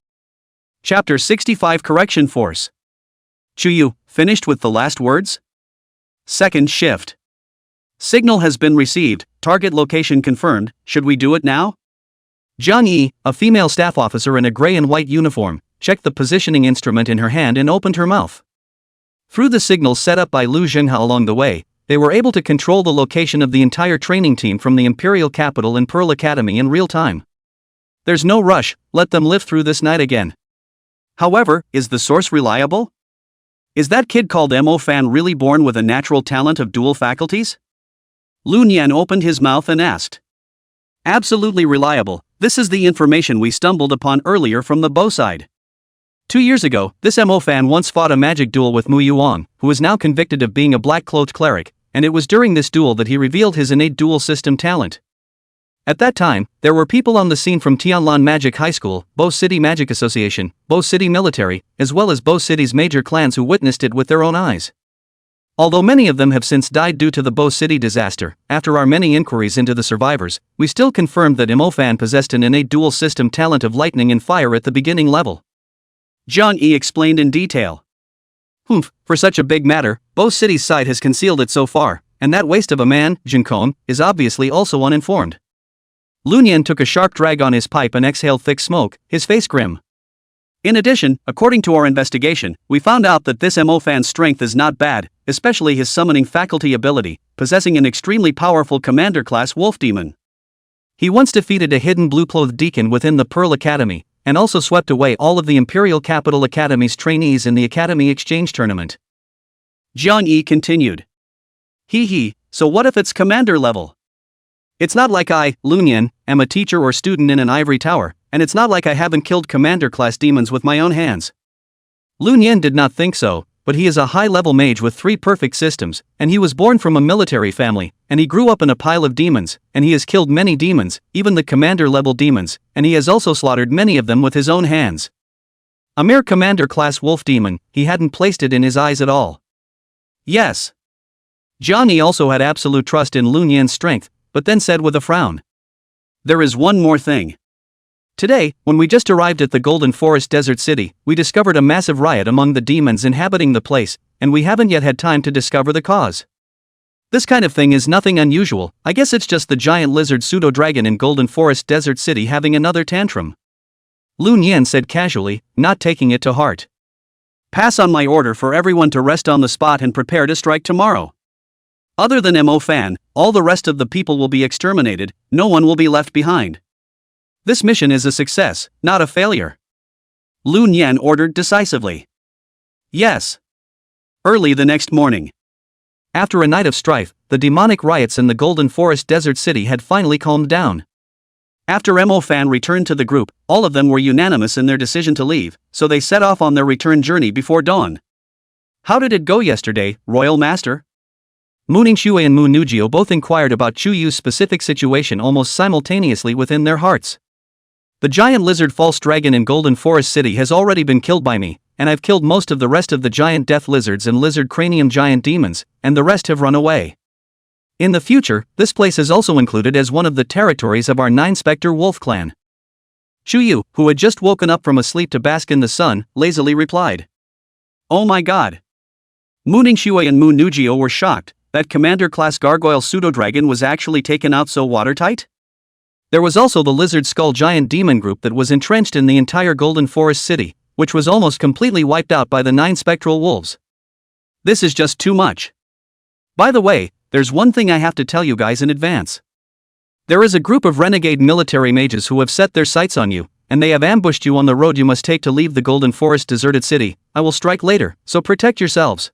Chapter 65 Correction Force. Chuyu, finished with the last words? Second shift. Signal has been received, target location confirmed, should we do it now? Zhang Yi, a female staff officer in a gray and white uniform, checked the positioning instrument in her hand and opened her mouth. Through the signals set up by Lu Zhenghe along the way, they were able to control the location of the entire training team from the Imperial Capital and Pearl Academy in real time. There's no rush, let them live through this night again. However, is the source reliable? Is that kid called Mo Fan really born with a natural talent of dual faculties? Lun Yen opened his mouth and asked. Absolutely reliable, this is the information we stumbled upon earlier from the Bo side. 2 years ago, this Mo Fan once fought a magic duel with Mu Yuang, who is now convicted of being a black-clothed cleric, and it was during this duel that he revealed his innate dual system talent. At that time, there were people on the scene from Tianlan Magic High School, Bo City Magic Association, Bo City Military, as well as Bo City's major clans who witnessed it with their own eyes. Although many of them have since died due to the Bo City disaster, after our many inquiries into the survivors, we still confirmed that Imofan possessed an innate dual system talent of lightning and fire at the beginning level. Zhang Yi explained in detail. Humph, for such a big matter, Bo City's site has concealed it so far, and that waste of a man, Jinkon, is obviously also uninformed. Lunyan took a sharp drag on his pipe and exhaled thick smoke, his face grim. In addition, according to our investigation, we found out that this Mofan's strength is not bad, especially his summoning faculty ability, possessing an extremely powerful commander-class wolf demon. He once defeated a hidden blue-clothed deacon within the Pearl Academy, and also swept away all of the Imperial Capital Academy's trainees in the Academy Exchange Tournament. Jiang Yi continued. So what if it's commander level? It's not like I, Lunyan, am a teacher or student in an ivory tower, and it's not like I haven't killed commander-class demons with my own hands. Lunyan did not think so, but he is a high-level mage with 3 perfect systems, and he was born from a military family, and he grew up in a pile of demons, and he has killed many demons, even the commander-level demons, and he has also slaughtered many of them with his own hands. A mere commander-class wolf demon, he hadn't placed it in his eyes at all. Yes. Johnny also had absolute trust in Lunyan's strength, but then said with a frown. There is one more thing. Today, when we just arrived at the Golden Forest Desert City, we discovered a massive riot among the demons inhabiting the place, and we haven't yet had time to discover the cause. This kind of thing is nothing unusual, I guess it's just the giant lizard pseudo-dragon in Golden Forest Desert City having another tantrum. Lunyan said casually, not taking it to heart. Pass on my order for everyone to rest on the spot and prepare to strike tomorrow. Other than Mo Fan, all the rest of the people will be exterminated, no one will be left behind. This mission is a success, not a failure. Lunyan ordered decisively. Yes. Early the next morning. After a night of strife, the demonic riots in the Golden Forest Desert City had finally calmed down. After Mo Fan returned to the group, all of them were unanimous in their decision to leave, so they set off on their return journey before dawn. How did it go yesterday, Royal Master? Mooning Shui and Mu Nujio both inquired about Chu Yu's specific situation almost simultaneously within their hearts. The giant lizard false dragon in Golden Forest City has already been killed by me, and I've killed most of the rest of the giant death lizards and lizard cranium giant demons, and the rest have run away. In the future, this place is also included as one of the territories of our 9-specter wolf clan. Chu Yu, who had just woken up from a sleep to bask in the sun, lazily replied. Oh my god. Mooning Shui and Mu Nujio were shocked. That commander-class gargoyle pseudo-dragon was actually taken out so watertight? There was also the lizard skull giant demon group that was entrenched in the entire Golden Forest City, which was almost completely wiped out by the 9 spectral wolves. This is just too much. By the way, there's one thing I have to tell you guys in advance. There is a group of renegade military mages who have set their sights on you, and they have ambushed you on the road you must take to leave the Golden Forest deserted city. I will strike later, so protect yourselves.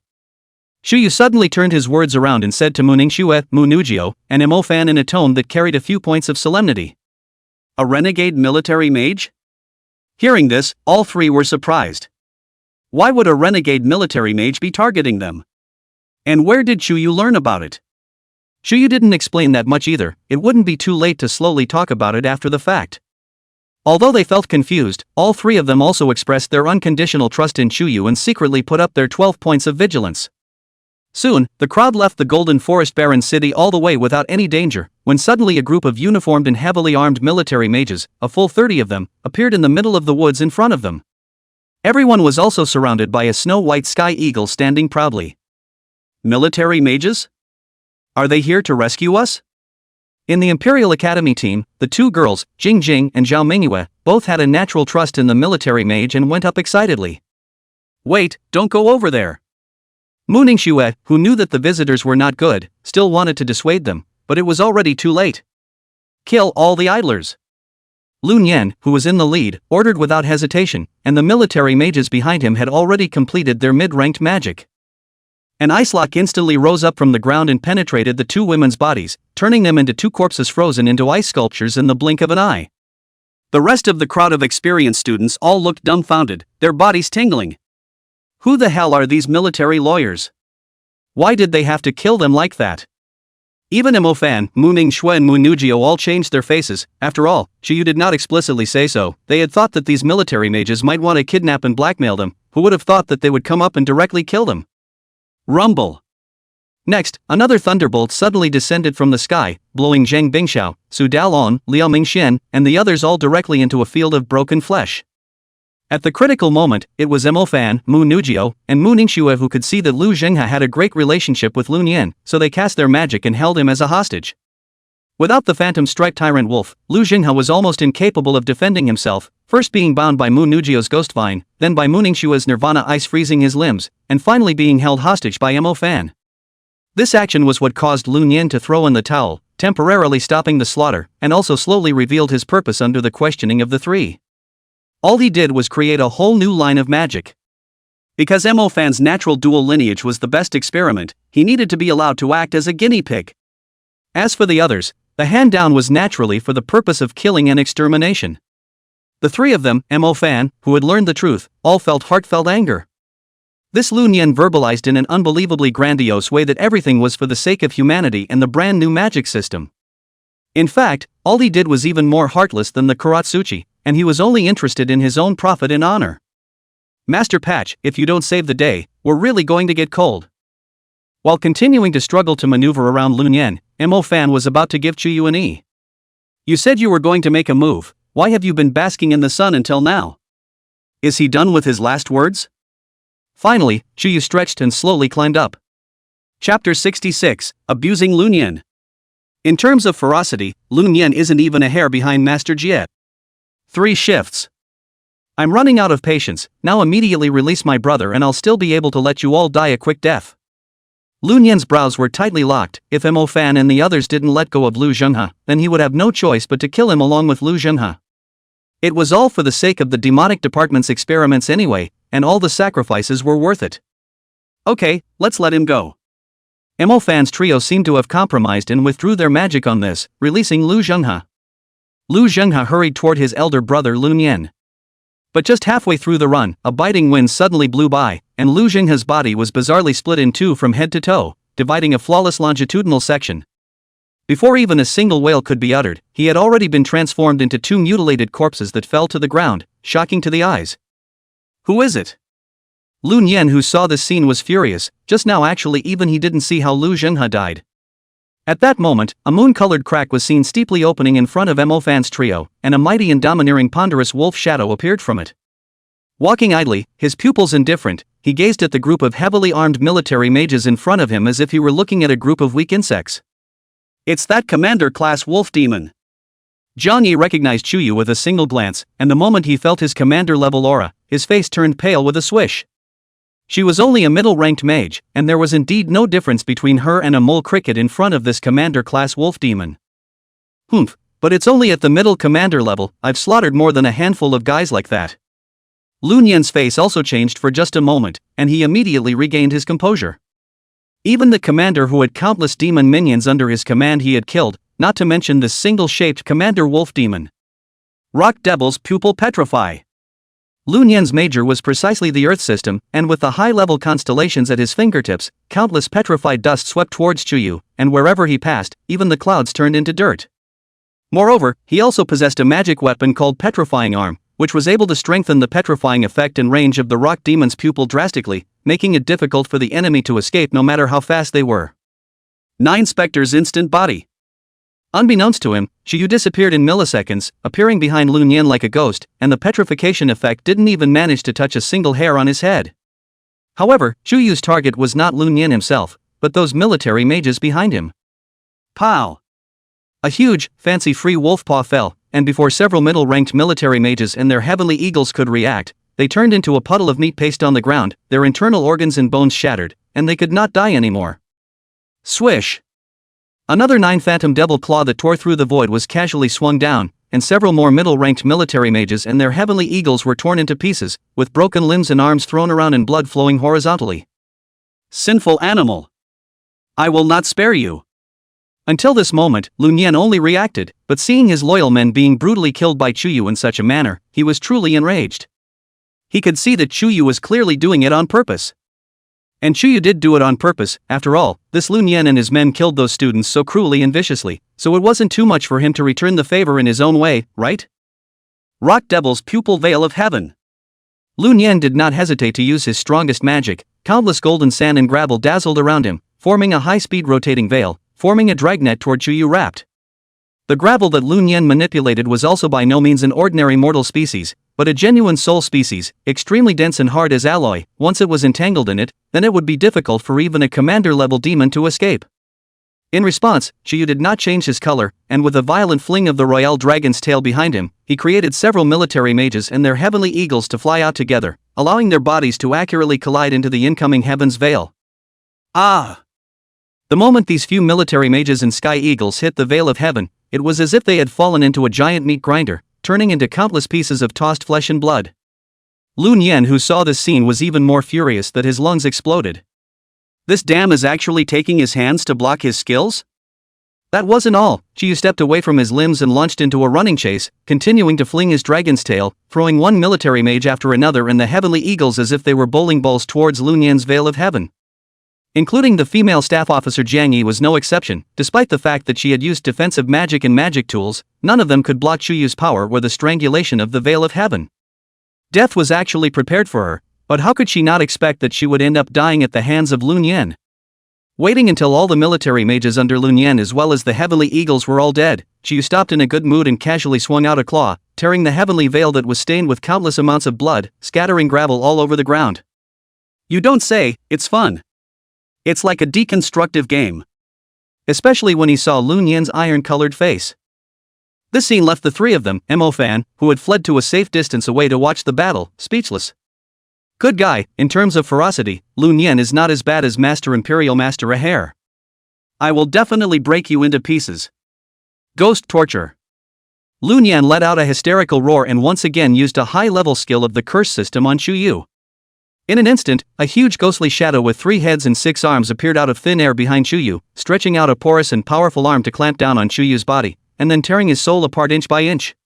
Shuyu suddenly turned his words around and said to Muningshue, Mu Nujio, and Mo Fan in a tone that carried a few points of solemnity. A renegade military mage? Hearing this, all three were surprised. Why would a renegade military mage be targeting them? And where did Shuyu learn about it? Shuyu didn't explain that much either, it wouldn't be too late to slowly talk about it after the fact. Although they felt confused, all three of them also expressed their unconditional trust in Shuyu and secretly put up their 12 points of vigilance. Soon, the crowd left the Golden Forest Barren City all the way without any danger, when suddenly a group of uniformed and heavily armed military mages, a full 30 of them, appeared in the middle of the woods in front of them. Everyone was also surrounded by a snow-white sky eagle standing proudly. Military mages? Are they here to rescue us? In the Imperial Academy team, the two girls, Jing Jing and Zhao Mingyue, both had a natural trust in the military mage and went up excitedly. Wait, don't go over there. Mooning Shui, who knew that the visitors were not good, still wanted to dissuade them, but it was already too late. Kill all the idlers. Lun Yan, who was in the lead, ordered without hesitation, and the military mages behind him had already completed their mid-ranked magic. An ice lock instantly rose up from the ground and penetrated the two women's bodies, turning them into two corpses frozen into ice sculptures in the blink of an eye. The rest of the crowd of experienced students all looked dumbfounded, their bodies tingling. Who the hell are these military lawyers? Why did they have to kill them like that? Even Mo Fan, Mu Ningshui and Mu Nujio all changed their faces. After all, Shuyu did not explicitly say so. They had thought that these military mages might want to kidnap and blackmail them. Who would have thought that they would come up and directly kill them? Rumble. Next, another thunderbolt suddenly descended from the sky, blowing Zhang Bingxiao, Su Daolon, Liao Mingxian, and the others all directly into a field of broken flesh. At the critical moment, it was Mo Fan, Mu Nujio, and Mu Ningxue who could see that Lu Zhenghe had a great relationship with Lu Nian, so they cast their magic and held him as a hostage. Without the phantom-striped tyrant wolf, Lu Zhenghe was almost incapable of defending himself, first being bound by Mu Nujio's ghost vine, then by Mu Ningxue's nirvana ice freezing his limbs, and finally being held hostage by Mo Fan. This action was what caused Lu Nian to throw in the towel, temporarily stopping the slaughter, and also slowly revealed his purpose under the questioning of the three. All he did was create a whole new line of magic. Because Mo Fan's natural dual lineage was the best experiment, he needed to be allowed to act as a guinea pig. As for the others, the hand-down was naturally for the purpose of killing and extermination. The three of them, Mo Fan, who had learned the truth, all felt heartfelt anger. This Lu Nian verbalized in an unbelievably grandiose way that everything was for the sake of humanity and the brand new magic system. In fact, all he did was even more heartless than the Karatsuchi, and he was only interested in his own profit and honor. Master Patch, if you don't save the day, we're really going to get cold. While continuing to struggle to maneuver around Lu Nian, Mo Fan was about to give Chuyu an E. You said you were going to make a move, why have you been basking in the sun until now? Is he done with his last words? Finally, Chuyu stretched and slowly climbed up. Chapter 66, Abusing Lu Nian. In terms of ferocity, Lu Nian isn't even a hair behind Master Jie. 3 shifts. I'm running out of patience, now immediately release my brother and I'll still be able to let you all die a quick death. Lu Nian's brows were tightly locked. If Mo Fan and the others didn't let go of Lu Zhenghe, then he would have no choice but to kill him along with Lu Zhenghe. It was all for the sake of the demonic department's experiments anyway, and all the sacrifices were worth it. Okay, let's let him go. Mo Fan's trio seemed to have compromised and withdrew their magic on this, releasing Lu Zhenghe. Lu Zhenghe hurried toward his elder brother Lu Nian. But just halfway through the run, a biting wind suddenly blew by, and Lu Zhenghe's body was bizarrely split in two from head to toe, dividing a flawless longitudinal section. Before even a single wail could be uttered, he had already been transformed into 2 mutilated corpses that fell to the ground, shocking to the eyes. Who is it? Lu Nian, who saw this scene, was furious. Just now actually even he didn't see how Lu Zhenghe died. At that moment, a moon-colored crack was seen steeply opening in front of Mo Fan's trio, and a mighty and domineering ponderous wolf shadow appeared from it. Walking idly, his pupils indifferent, he gazed at the group of heavily armed military mages in front of him as if he were looking at a group of weak insects. It's that commander-class wolf demon. Zhang Yi recognized Chuyu with a single glance, and the moment he felt his commander-level aura, his face turned pale with a swish. She was only a middle-ranked mage, and there was indeed no difference between her and a mole cricket in front of this commander-class wolf demon. Humph, but it's only at the middle commander level. I've slaughtered more than a handful of guys like that. Lu Nian's face also changed for just a moment, and he immediately regained his composure. Even the commander who had countless demon minions under his command he had killed, not to mention this single-shaped commander wolf demon. Rock Devil's pupil petrify. Lu Nian's major was precisely the Earth system, and with the high-level constellations at his fingertips, countless petrified dust swept towards Chuyu, and wherever he passed, even the clouds turned into dirt. Moreover, he also possessed a magic weapon called Petrifying Arm, which was able to strengthen the petrifying effect and range of the rock demon's pupil drastically, making it difficult for the enemy to escape no matter how fast they were. 9 Spectre's instant body. Unbeknownst to him, Chuyu disappeared in milliseconds, appearing behind Lu Nian like a ghost, and the petrification effect didn't even manage to touch a single hair on his head. However, Chuyu's target was not Lu Nian himself, but those military mages behind him. Pow! A huge, fancy-free wolf paw fell, and before several middle-ranked military mages and their heavenly eagles could react, they turned into a puddle of meat paste on the ground, their internal organs and bones shattered, and they could not die anymore. Swish! Another 9 phantom devil claw that tore through the void was casually swung down, and several more middle-ranked military mages and their heavenly eagles were torn into pieces, with broken limbs and arms thrown around and blood flowing horizontally. Sinful animal! I will not spare you! Until this moment, Lu Nian only reacted, but seeing his loyal men being brutally killed by Chuyu in such a manner, he was truly enraged. He could see that Chuyu was clearly doing it on purpose. And Chuyu did do it on purpose. After all, this Lu Nian and his men killed those students so cruelly and viciously, so it wasn't too much for him to return the favor in his own way, right? Rock Devil's pupil veil of heaven. Lu Nian did not hesitate to use his strongest magic. Countless golden sand and gravel dazzled around him, forming a high-speed rotating veil, forming a dragnet toward Chuyu wrapped. The gravel that Lun Yan manipulated was also by no means an ordinary mortal species, but a genuine soul species, extremely dense and hard as alloy. Once it was entangled in it, then it would be difficult for even a commander-level demon to escape. In response, Chuyu did not change his color, and with a violent fling of the royal dragon's tail behind him, he created several military mages and their heavenly eagles to fly out together, allowing their bodies to accurately collide into the incoming heaven's veil. Ah! The moment these few military mages and sky eagles hit the veil of heaven, it was as if they had fallen into a giant meat grinder, turning into countless pieces of tossed flesh and blood. Lun Yan, who saw this scene, was even more furious that his lungs exploded. This dam is actually taking his hands to block his skills? That wasn't all. Chuyu stepped away from his limbs and launched into a running chase, continuing to fling his dragon's tail, throwing one military mage after another and the heavenly eagles as if they were bowling balls towards Lun Yan's veil of heaven. Including the female staff officer Jiang Yi was no exception. Despite the fact that she had used defensive magic and magic tools, none of them could block Chuyu's power or the strangulation of the veil of heaven. Death was actually prepared for her, but how could she not expect that she would end up dying at the hands of Lun Yan? Waiting until all the military mages under Lun Yan as well as the heavenly eagles were all dead, Chuyu stopped in a good mood and casually swung out a claw, tearing the heavenly veil that was stained with countless amounts of blood, scattering gravel all over the ground. You don't say. It's fun. It's like a deconstructive game. Especially when he saw Lun Yan's iron-colored face. This scene left the three of them, Mo Fan, who had fled to a safe distance away to watch the battle, speechless. Good guy. In terms of ferocity, Lun Yan is not as bad as Master Imperial Master Aher. I will definitely break you into pieces. Ghost torture. Lun Yan let out a hysterical roar and once again used a high-level skill of the curse system on Chuyu. In an instant, a huge ghostly shadow with 3 heads and 6 arms appeared out of thin air behind Chuyu, stretching out a porous and powerful arm to clamp down on Chuyu's body, and then tearing his soul apart inch by inch.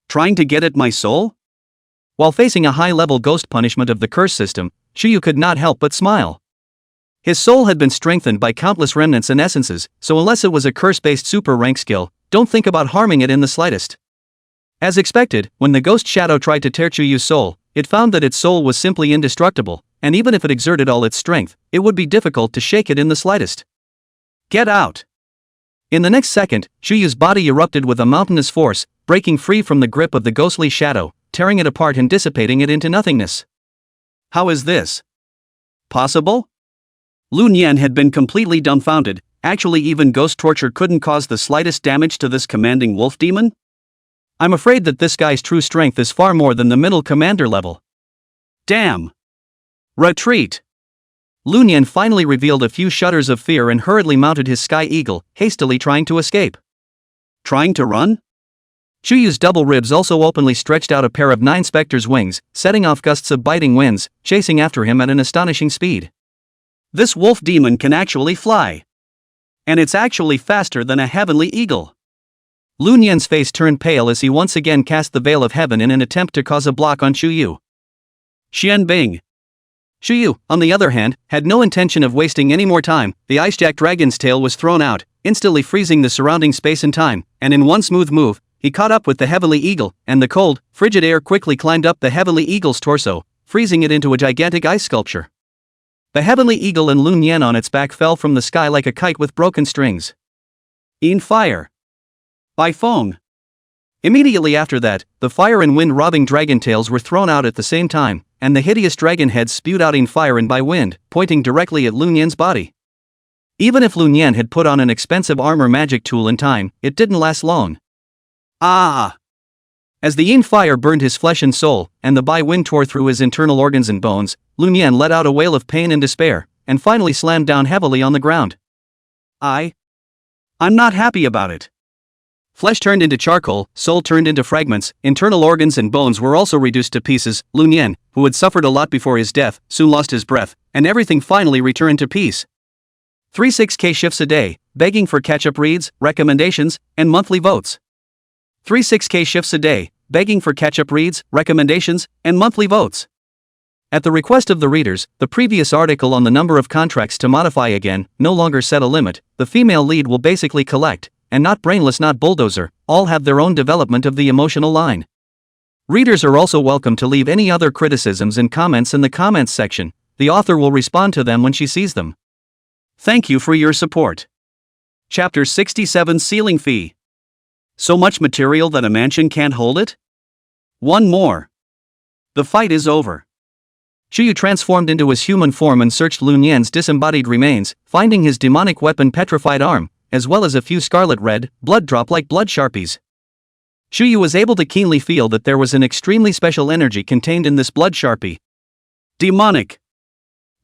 Trying to get at my soul? While facing a high-level ghost punishment of the curse system, Chuyu could not help but smile. His soul had been strengthened by countless remnants and essences, so unless it was a curse-based super rank skill, don't think about harming it in the slightest. As expected, when the ghost shadow tried to tear Chuyu's soul, it found that its soul was simply indestructible, and even if it exerted all its strength, it would be difficult to shake it in the slightest. Get out! In the next second, Chuyu's body erupted with a mountainous force, breaking free from the grip of the ghostly shadow, tearing it apart and dissipating it into nothingness. How is this possible? Lun Yan had been completely dumbfounded. Actually, even ghost torture couldn't cause the slightest damage to this commanding wolf demon? I'm afraid that this guy's true strength is far more than the middle commander level. Damn! Retreat! Lun Yan finally revealed a few shudders of fear and hurriedly mounted his sky eagle, hastily trying to escape. Trying to run? Chuyu's double ribs also openly stretched out a pair of 9 specters' wings, setting off gusts of biting winds, chasing after him at an astonishing speed. This wolf demon can actually fly. And it's actually faster than a heavenly eagle. Lun Yan's face turned pale as he once again cast the veil of heaven in an attempt to cause a block on Chuyu. Xian Bing. Chuyu, on the other hand, had no intention of wasting any more time. The icejack dragon's tail was thrown out, instantly freezing the surrounding space and time, and in one smooth move, he caught up with the heavenly eagle, and the cold, frigid air quickly climbed up the heavenly eagle's torso, freezing it into a gigantic ice sculpture. The heavenly eagle and Lun Yan on its back fell from the sky like a kite with broken strings. In fire. By Feng. Immediately after that, the fire and wind-robbing dragon tails were thrown out at the same time, and the hideous dragon heads spewed out in fire and by wind, pointing directly at Lun Yan's body. Even if Lun Yan had put on an expensive armor magic tool in time, it didn't last long. Ah! As the yin fire burned his flesh and soul, and the by wind tore through his internal organs and bones, Lun Yan let out a wail of pain and despair, and finally slammed down heavily on the ground. I'm not happy about it. Flesh turned into charcoal, soul turned into fragments, internal organs and bones were also reduced to pieces. Lun Yan, who had suffered a lot before his death, soon lost his breath, and everything finally returned to peace. 36K shifts a day, begging for catch-up reads, recommendations, and monthly votes. 36K shifts a day, begging for catch-up reads, recommendations, and monthly votes. At the request of the readers, the previous article on the number of contracts to modify again no longer set a limit. The female lead will basically collect, and not brainless not bulldozer, all have their own development of the emotional line. Readers are also welcome to leave any other criticisms and comments in the comments section. The author will respond to them when she sees them. Thank you for your support. Chapter 67 Ceiling Fee. So much material that a mansion can't hold it? One more. The fight is over. Shuyu transformed into his human form and searched Lun Yan's disembodied remains, finding his demonic weapon petrified arm, as well as a few scarlet red, blood drop like blood sharpies. Shuyu was able to keenly feel that there was an extremely special energy contained in this blood sharpie. Demonic.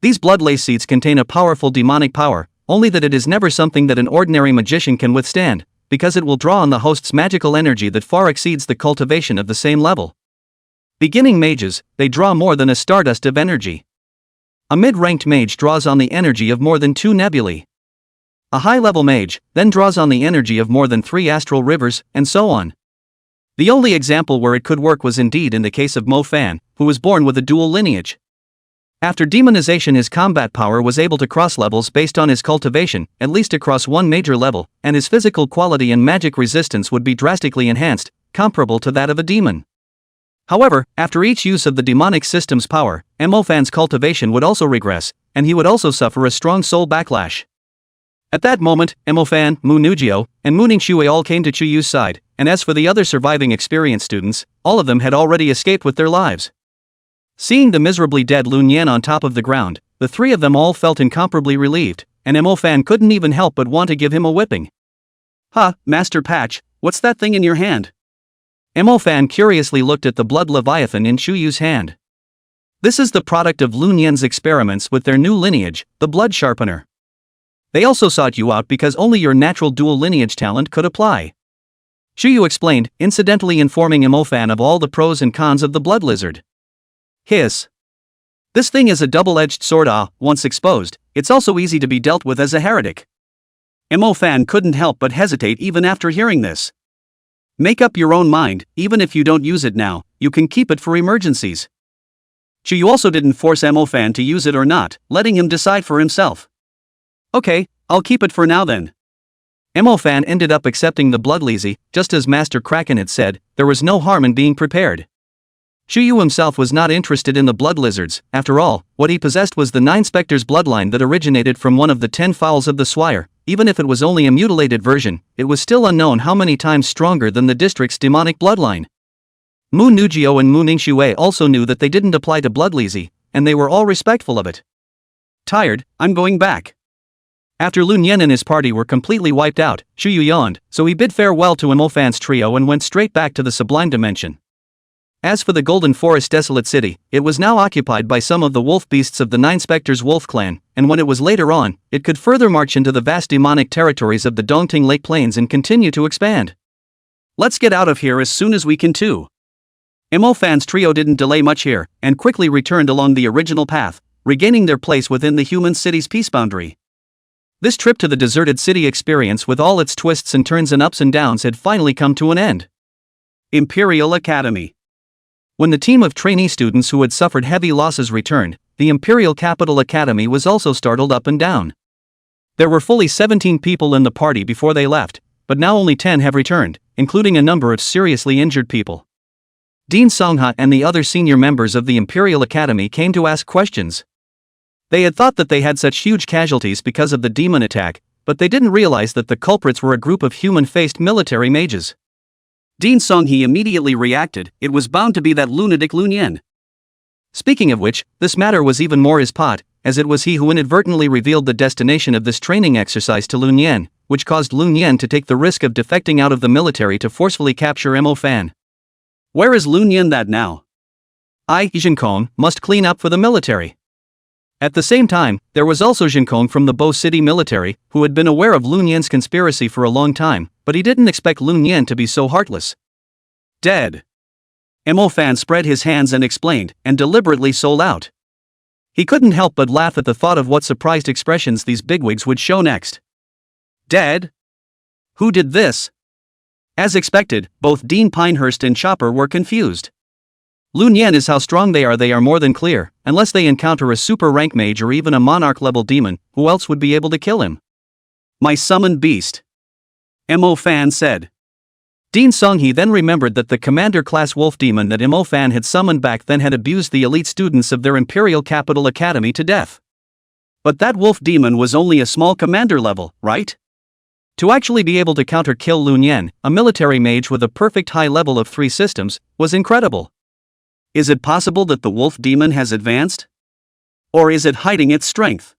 These blood lace seeds contain a powerful demonic power, only that it is never something that an ordinary magician can withstand, because it will draw on the host's magical energy that far exceeds the cultivation of the same level. Beginning mages, they draw more than a stardust of energy. A mid-ranked mage draws on the energy of more than 2 nebulae. A high-level mage then draws on the energy of more than 3 astral rivers, and so on. The only example where it could work was indeed in the case of Mo Fan, who was born with a dual lineage. After demonization, his combat power was able to cross levels based on his cultivation, at least across one major level, and his physical quality and magic resistance would be drastically enhanced, comparable to that of a demon. However, after each use of the demonic system's power, Mo Fan's cultivation would also regress, and he would also suffer a strong soul backlash. At that moment, Mo Fan, Mu Nugio, and Mu Ningxue all came to Chuyu's side, and as for the other surviving experienced students, all of them had already escaped with their lives. Seeing the miserably dead Lun Yan on top of the ground, the 3 of them all felt incomparably relieved, and Mo Fan couldn't even help but want to give him a whipping. "Ha, Master Patch, what's that thing in your hand?" Mo Fan curiously looked at the blood leviathan in Chuyu's hand. This is the product of Lun Yan's experiments with their new lineage, the blood sharpener. They also sought you out because only your natural dual lineage talent could apply. Chuyu explained, incidentally informing Mo Fan of all the pros and cons of the blood lizard. Hiss. This thing is a double-edged sword. Once exposed, it's also easy to be dealt with as a heretic. Mo Fan couldn't help but hesitate even after hearing this. Make up your own mind, even if you don't use it now, you can keep it for emergencies. Chuyu also didn't force Mo Fan to use it or not, letting him decide for himself. Okay, I'll keep it for now then. Mo Fan ended up accepting the blood lazy, just as Master Kraken had said, there was no harm in being prepared. Chuyu himself was not interested in the blood lizards. After all, what he possessed was the 9 Spectres bloodline that originated from one of the 10 fowls of the Swire. Even if it was only a mutilated version, it was still unknown how many times stronger than the district's demonic bloodline. Mu Nugio and Mu Ningxue also knew that they didn't apply to blood lazy, and they were all respectful of it. Tired, I'm going back. After Lun Yan and his party were completely wiped out, Chuyu yawned, so he bid farewell to Mo Fan's trio and went straight back to the Sublime Dimension. As for the Golden Forest Desolate City, it was now occupied by some of the wolf beasts of the 9 Spectres wolf clan, and when it was later on, it could further march into the vast demonic territories of the Dongting Lake Plains and continue to expand. Let's get out of here as soon as we can too. Mo Fan's trio didn't delay much here, and quickly returned along the original path, regaining their place within the human city's peace boundary. This trip to the deserted city experience with all its twists and turns and ups and downs had finally come to an end. Imperial Academy. When the team of trainee students who had suffered heavy losses returned, the Imperial Capital Academy was also startled up and down. There were fully 17 people in the party before they left, but now only 10 have returned, including a number of seriously injured people. Dean Songha and the other senior members of the Imperial Academy came to ask questions. They had thought that they had such huge casualties because of the demon attack, but they didn't realize that the culprits were a group of human-faced military mages. Dean Songhe immediately reacted, it was bound to be that lunatic Lun Yan. Speaking of which, this matter was even more his pot, as it was he who inadvertently revealed the destination of this training exercise to Lun Yan, which caused Lun Yan to take the risk of defecting out of the military to forcefully capture Mo Fan. Where is Lun Yan that now? Jinkong must clean up for the military. At the same time, there was also Jinkong from the Bo City military, who had been aware of Lun Yan's conspiracy for a long time, but he didn't expect Lun Yan to be so heartless. Dead. Mo Fan spread his hands and explained, and deliberately sold out. He couldn't help but laugh at the thought of what surprised expressions these bigwigs would show next. Dead? Who did this? As expected, both Dean Pinehurst and Chopper were confused. Lun Yan is how strong they are more than clear, unless they encounter a super rank mage or even a monarch-level demon, who else would be able to kill him? My summoned beast. Mo Fan said. Dean Songhe then remembered that the commander-class wolf demon that Mo Fan had summoned back then had abused the elite students of their Imperial Capital Academy to death. But that wolf demon was only a small commander level, right? To actually be able to counter-kill Lun Yan, a military mage with a perfect high level of 3 systems, was incredible. Is it possible that the wolf demon has advanced? Or is it hiding its strength?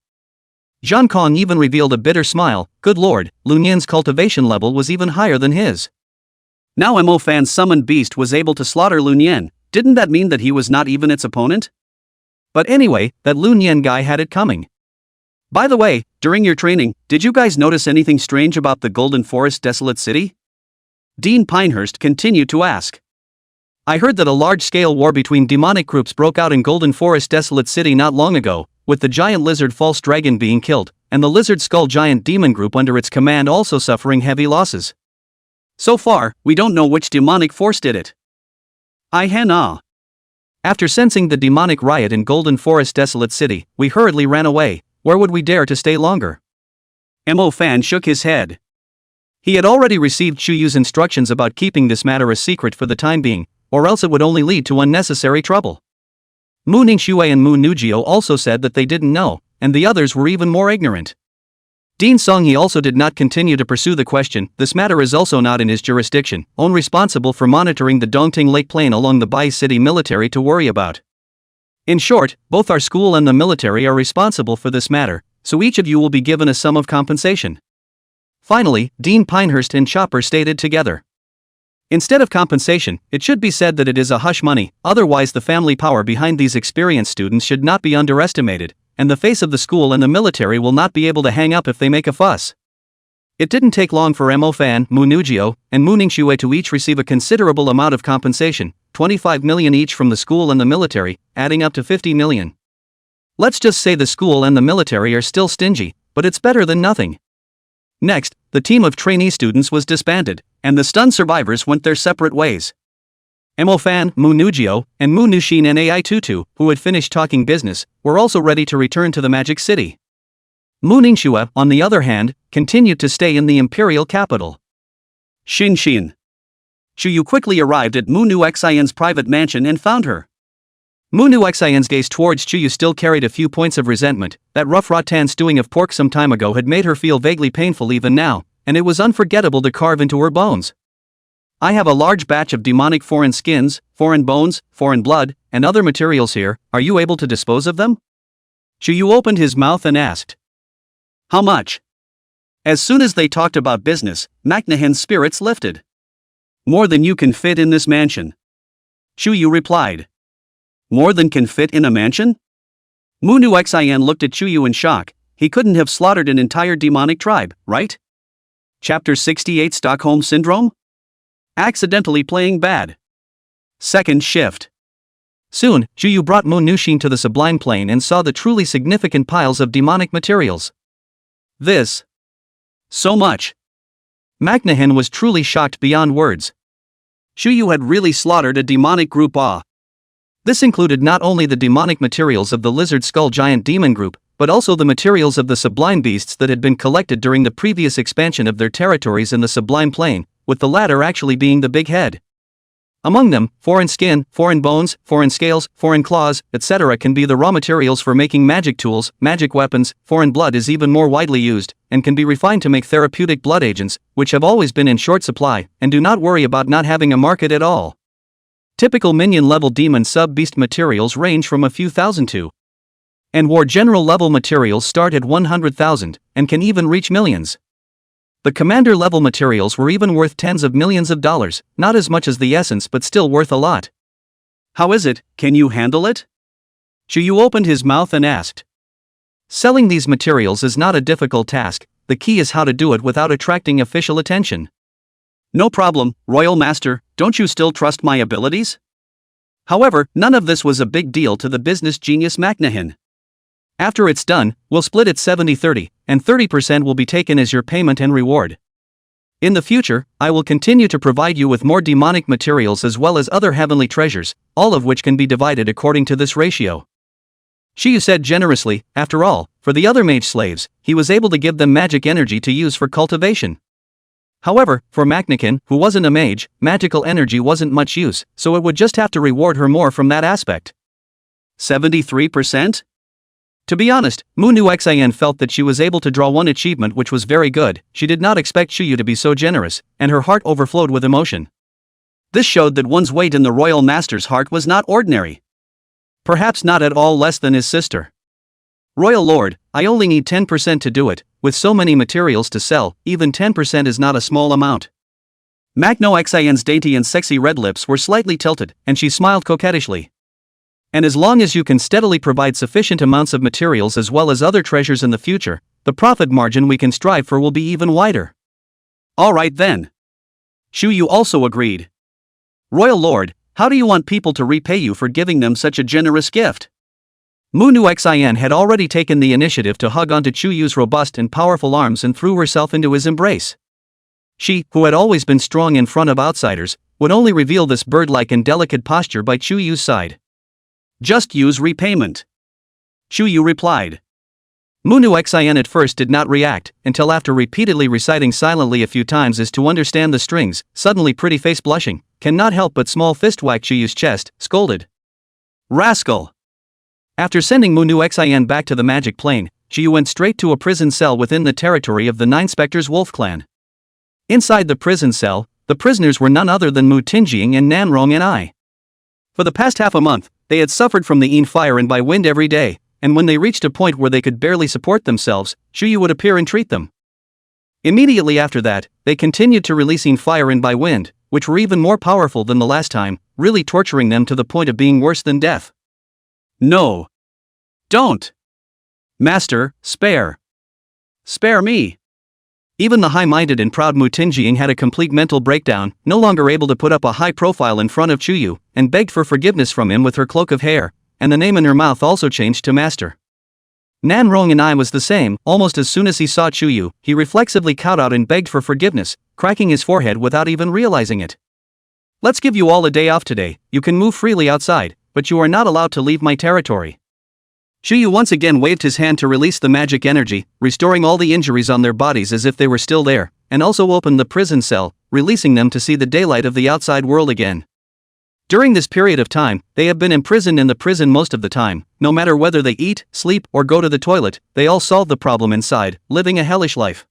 Zhang Kong even revealed a bitter smile. Good lord, Lun Yan's cultivation level was even higher than his. Now Mo Fan's summoned beast was able to slaughter Lun Yan. Didn't that mean that he was not even its opponent? But anyway, that Lun Yan guy had it coming. By the way, during your training, did you guys notice anything strange about the Golden Forest Desolate City? Dean Pinehurst continued to ask. I heard that a large-scale war between demonic groups broke out in Golden Forest Desolate City not long ago, with the giant lizard false dragon being killed, and the lizard skull giant demon group under its command also suffering heavy losses. So far, we don't know which demonic force did it. After sensing the demonic riot in Golden Forest Desolate City, we hurriedly ran away. Where would we dare to stay longer? Mo Fan shook his head. He had already received Chuyu's instructions about keeping this matter a secret for the time being, or else it would only lead to unnecessary trouble. Mu Ningxue and Mu Nujio also said that they didn't know, and the others were even more ignorant. Dean Songhe also did not continue to pursue the question. This matter is also not in his jurisdiction, only responsible for monitoring the Dongting Lake Plain along the Bai City military to worry about. In short, both our school and the military are responsible for this matter, so each of you will be given a sum of compensation. Finally, Dean Pinehurst and Chopper stated together. Instead of compensation, it should be said that it is a hush money, otherwise the family power behind these experienced students should not be underestimated, and the face of the school and the military will not be able to hang up if they make a fuss. It didn't take long for Mo Fan, Mu Nujio, and Mu Ningxue to each receive a considerable amount of compensation, 25 million each from the school and the military, adding up to 50 million. Let's just say the school and the military are still stingy, but it's better than nothing. Next, the team of trainee students was disbanded, and the stunned survivors went their separate ways. Mo Fan, Mu Nujio, and Mu Nushin and Ai Tutu, who had finished talking business, were also ready to return to the Magic City. Mu Ningxue, on the other hand, continued to stay in the imperial capital. Xin. Chuyu quickly arrived at Mu Nu Xian's private mansion and found her. Mu Nu Xian's gaze towards Chuyu still carried a few points of resentment. That rough rattan stewing of pork some time ago had made her feel vaguely painful even now, and it was unforgettable to carve into her bones. I have a large batch of demonic foreign skins, foreign bones, foreign blood, and other materials here. Are you able to dispose of them? Chuyu opened his mouth and asked. How much? As soon as they talked about business, McNahan's spirits lifted. More than you can fit in this mansion. Chuyu replied. More than can fit in a mansion? Mu Nu Xian looked at Chuyu in shock. He couldn't have slaughtered an entire demonic tribe, right? Chapter 68 Stockholm Syndrome? Accidentally playing bad. Second shift. Soon, Chuyu brought Mu Nushin to the Sublime Plane and saw the truly significant piles of demonic materials. This. So much. McNahan was truly shocked beyond words. Chuyu had really slaughtered a demonic group. This included not only the demonic materials of the lizard skull giant demon group, but also the materials of the sublime beasts that had been collected during the previous expansion of their territories in the Sublime Plane, with the latter actually being the big head. Among them, foreign skin, foreign bones, foreign scales, foreign claws, etc. can be the raw materials for making magic tools, magic weapons. Foreign blood is even more widely used, and can be refined to make therapeutic blood agents, which have always been in short supply, and do not worry about not having a market at all. Typical minion-level demon sub-beast materials range from a few thousand to. And war general-level materials start at 100,000, and can even reach millions. The commander-level materials were even worth tens of millions of dollars, not as much as the essence but still worth a lot. How is it, can you handle it? Chuyu opened his mouth and asked. Selling these materials is not a difficult task, the key is how to do it without attracting official attention. No problem, Royal Master, don't you still trust my abilities? However, none of this was a big deal to the business genius McNahan. After it's done, we'll split it 70-30, and 30% will be taken as your payment and reward. In the future, I will continue to provide you with more demonic materials as well as other heavenly treasures, all of which can be divided according to this ratio. Chuyu said generously. After all, for the other mage slaves, he was able to give them magic energy to use for cultivation. However, for McNahan, who wasn't a mage, magical energy wasn't much use, so it would just have to reward her more from that aspect. 73%? To be honest, Mu Nu Xin felt that she was able to draw one achievement which was very good. She did not expect Chuyu to be so generous, and her heart overflowed with emotion. This showed that one's weight in the royal master's heart was not ordinary. Perhaps not at all less than his sister. Royal Lord, I only need 10% to do it. With so many materials to sell, even 10% is not a small amount. Magno Xian's dainty and sexy red lips were slightly tilted, and she smiled coquettishly. And as long as you can steadily provide sufficient amounts of materials as well as other treasures in the future, the profit margin we can strive for will be even wider. Alright then. Chuyu also agreed. Royal Lord, how do you want people to repay you for giving them such a generous gift? Mu Nu Xian had already taken the initiative to hug onto Chuyu's robust and powerful arms and threw herself into his embrace. She, who had always been strong in front of outsiders, would only reveal this bird-like and delicate posture by Chuyu's side. Just use repayment. Chuyu replied. Mu Nu Xian at first did not react, until after repeatedly reciting silently a few times as to understand the strings, suddenly pretty face blushing, cannot help but small fist whack Chuyu's chest, scolded. Rascal! After sending Mu Nu Xian back to the magic plane, Chuyu went straight to a prison cell within the territory of the Nine Spectres Wolf clan. Inside the prison cell, the prisoners were none other than Mu Tinjing and Nanrong and I. For the past half a month, they had suffered from the Yin fire and by wind every day, and when they reached a point where they could barely support themselves, Chuyu would appear and treat them. Immediately after that, they continued to release Yin fire and by wind, which were even more powerful than the last time, really torturing them to the point of being worse than death. No. Don't. Master, spare. Spare me. Even the high-minded and proud Mu Tinjing had a complete mental breakdown, no longer able to put up a high profile in front of Chuyu, and begged for forgiveness from him with her cloak of hair, and the name in her mouth also changed to Master. Nanrong and I was the same. Almost as soon as he saw Chuyu, he reflexively kowtowed and begged for forgiveness, cracking his forehead without even realizing it. Let's give you all a day off today. You can move freely outside, but you are not allowed to leave my territory. Chuyu once again waved his hand to release the magic energy, restoring all the injuries on their bodies as if they were still there, and also opened the prison cell, releasing them to see the daylight of the outside world again. During this period of time, they have been imprisoned in the prison most of the time. No matter whether they eat, sleep, or go to the toilet, they all solve the problem inside, living a hellish life.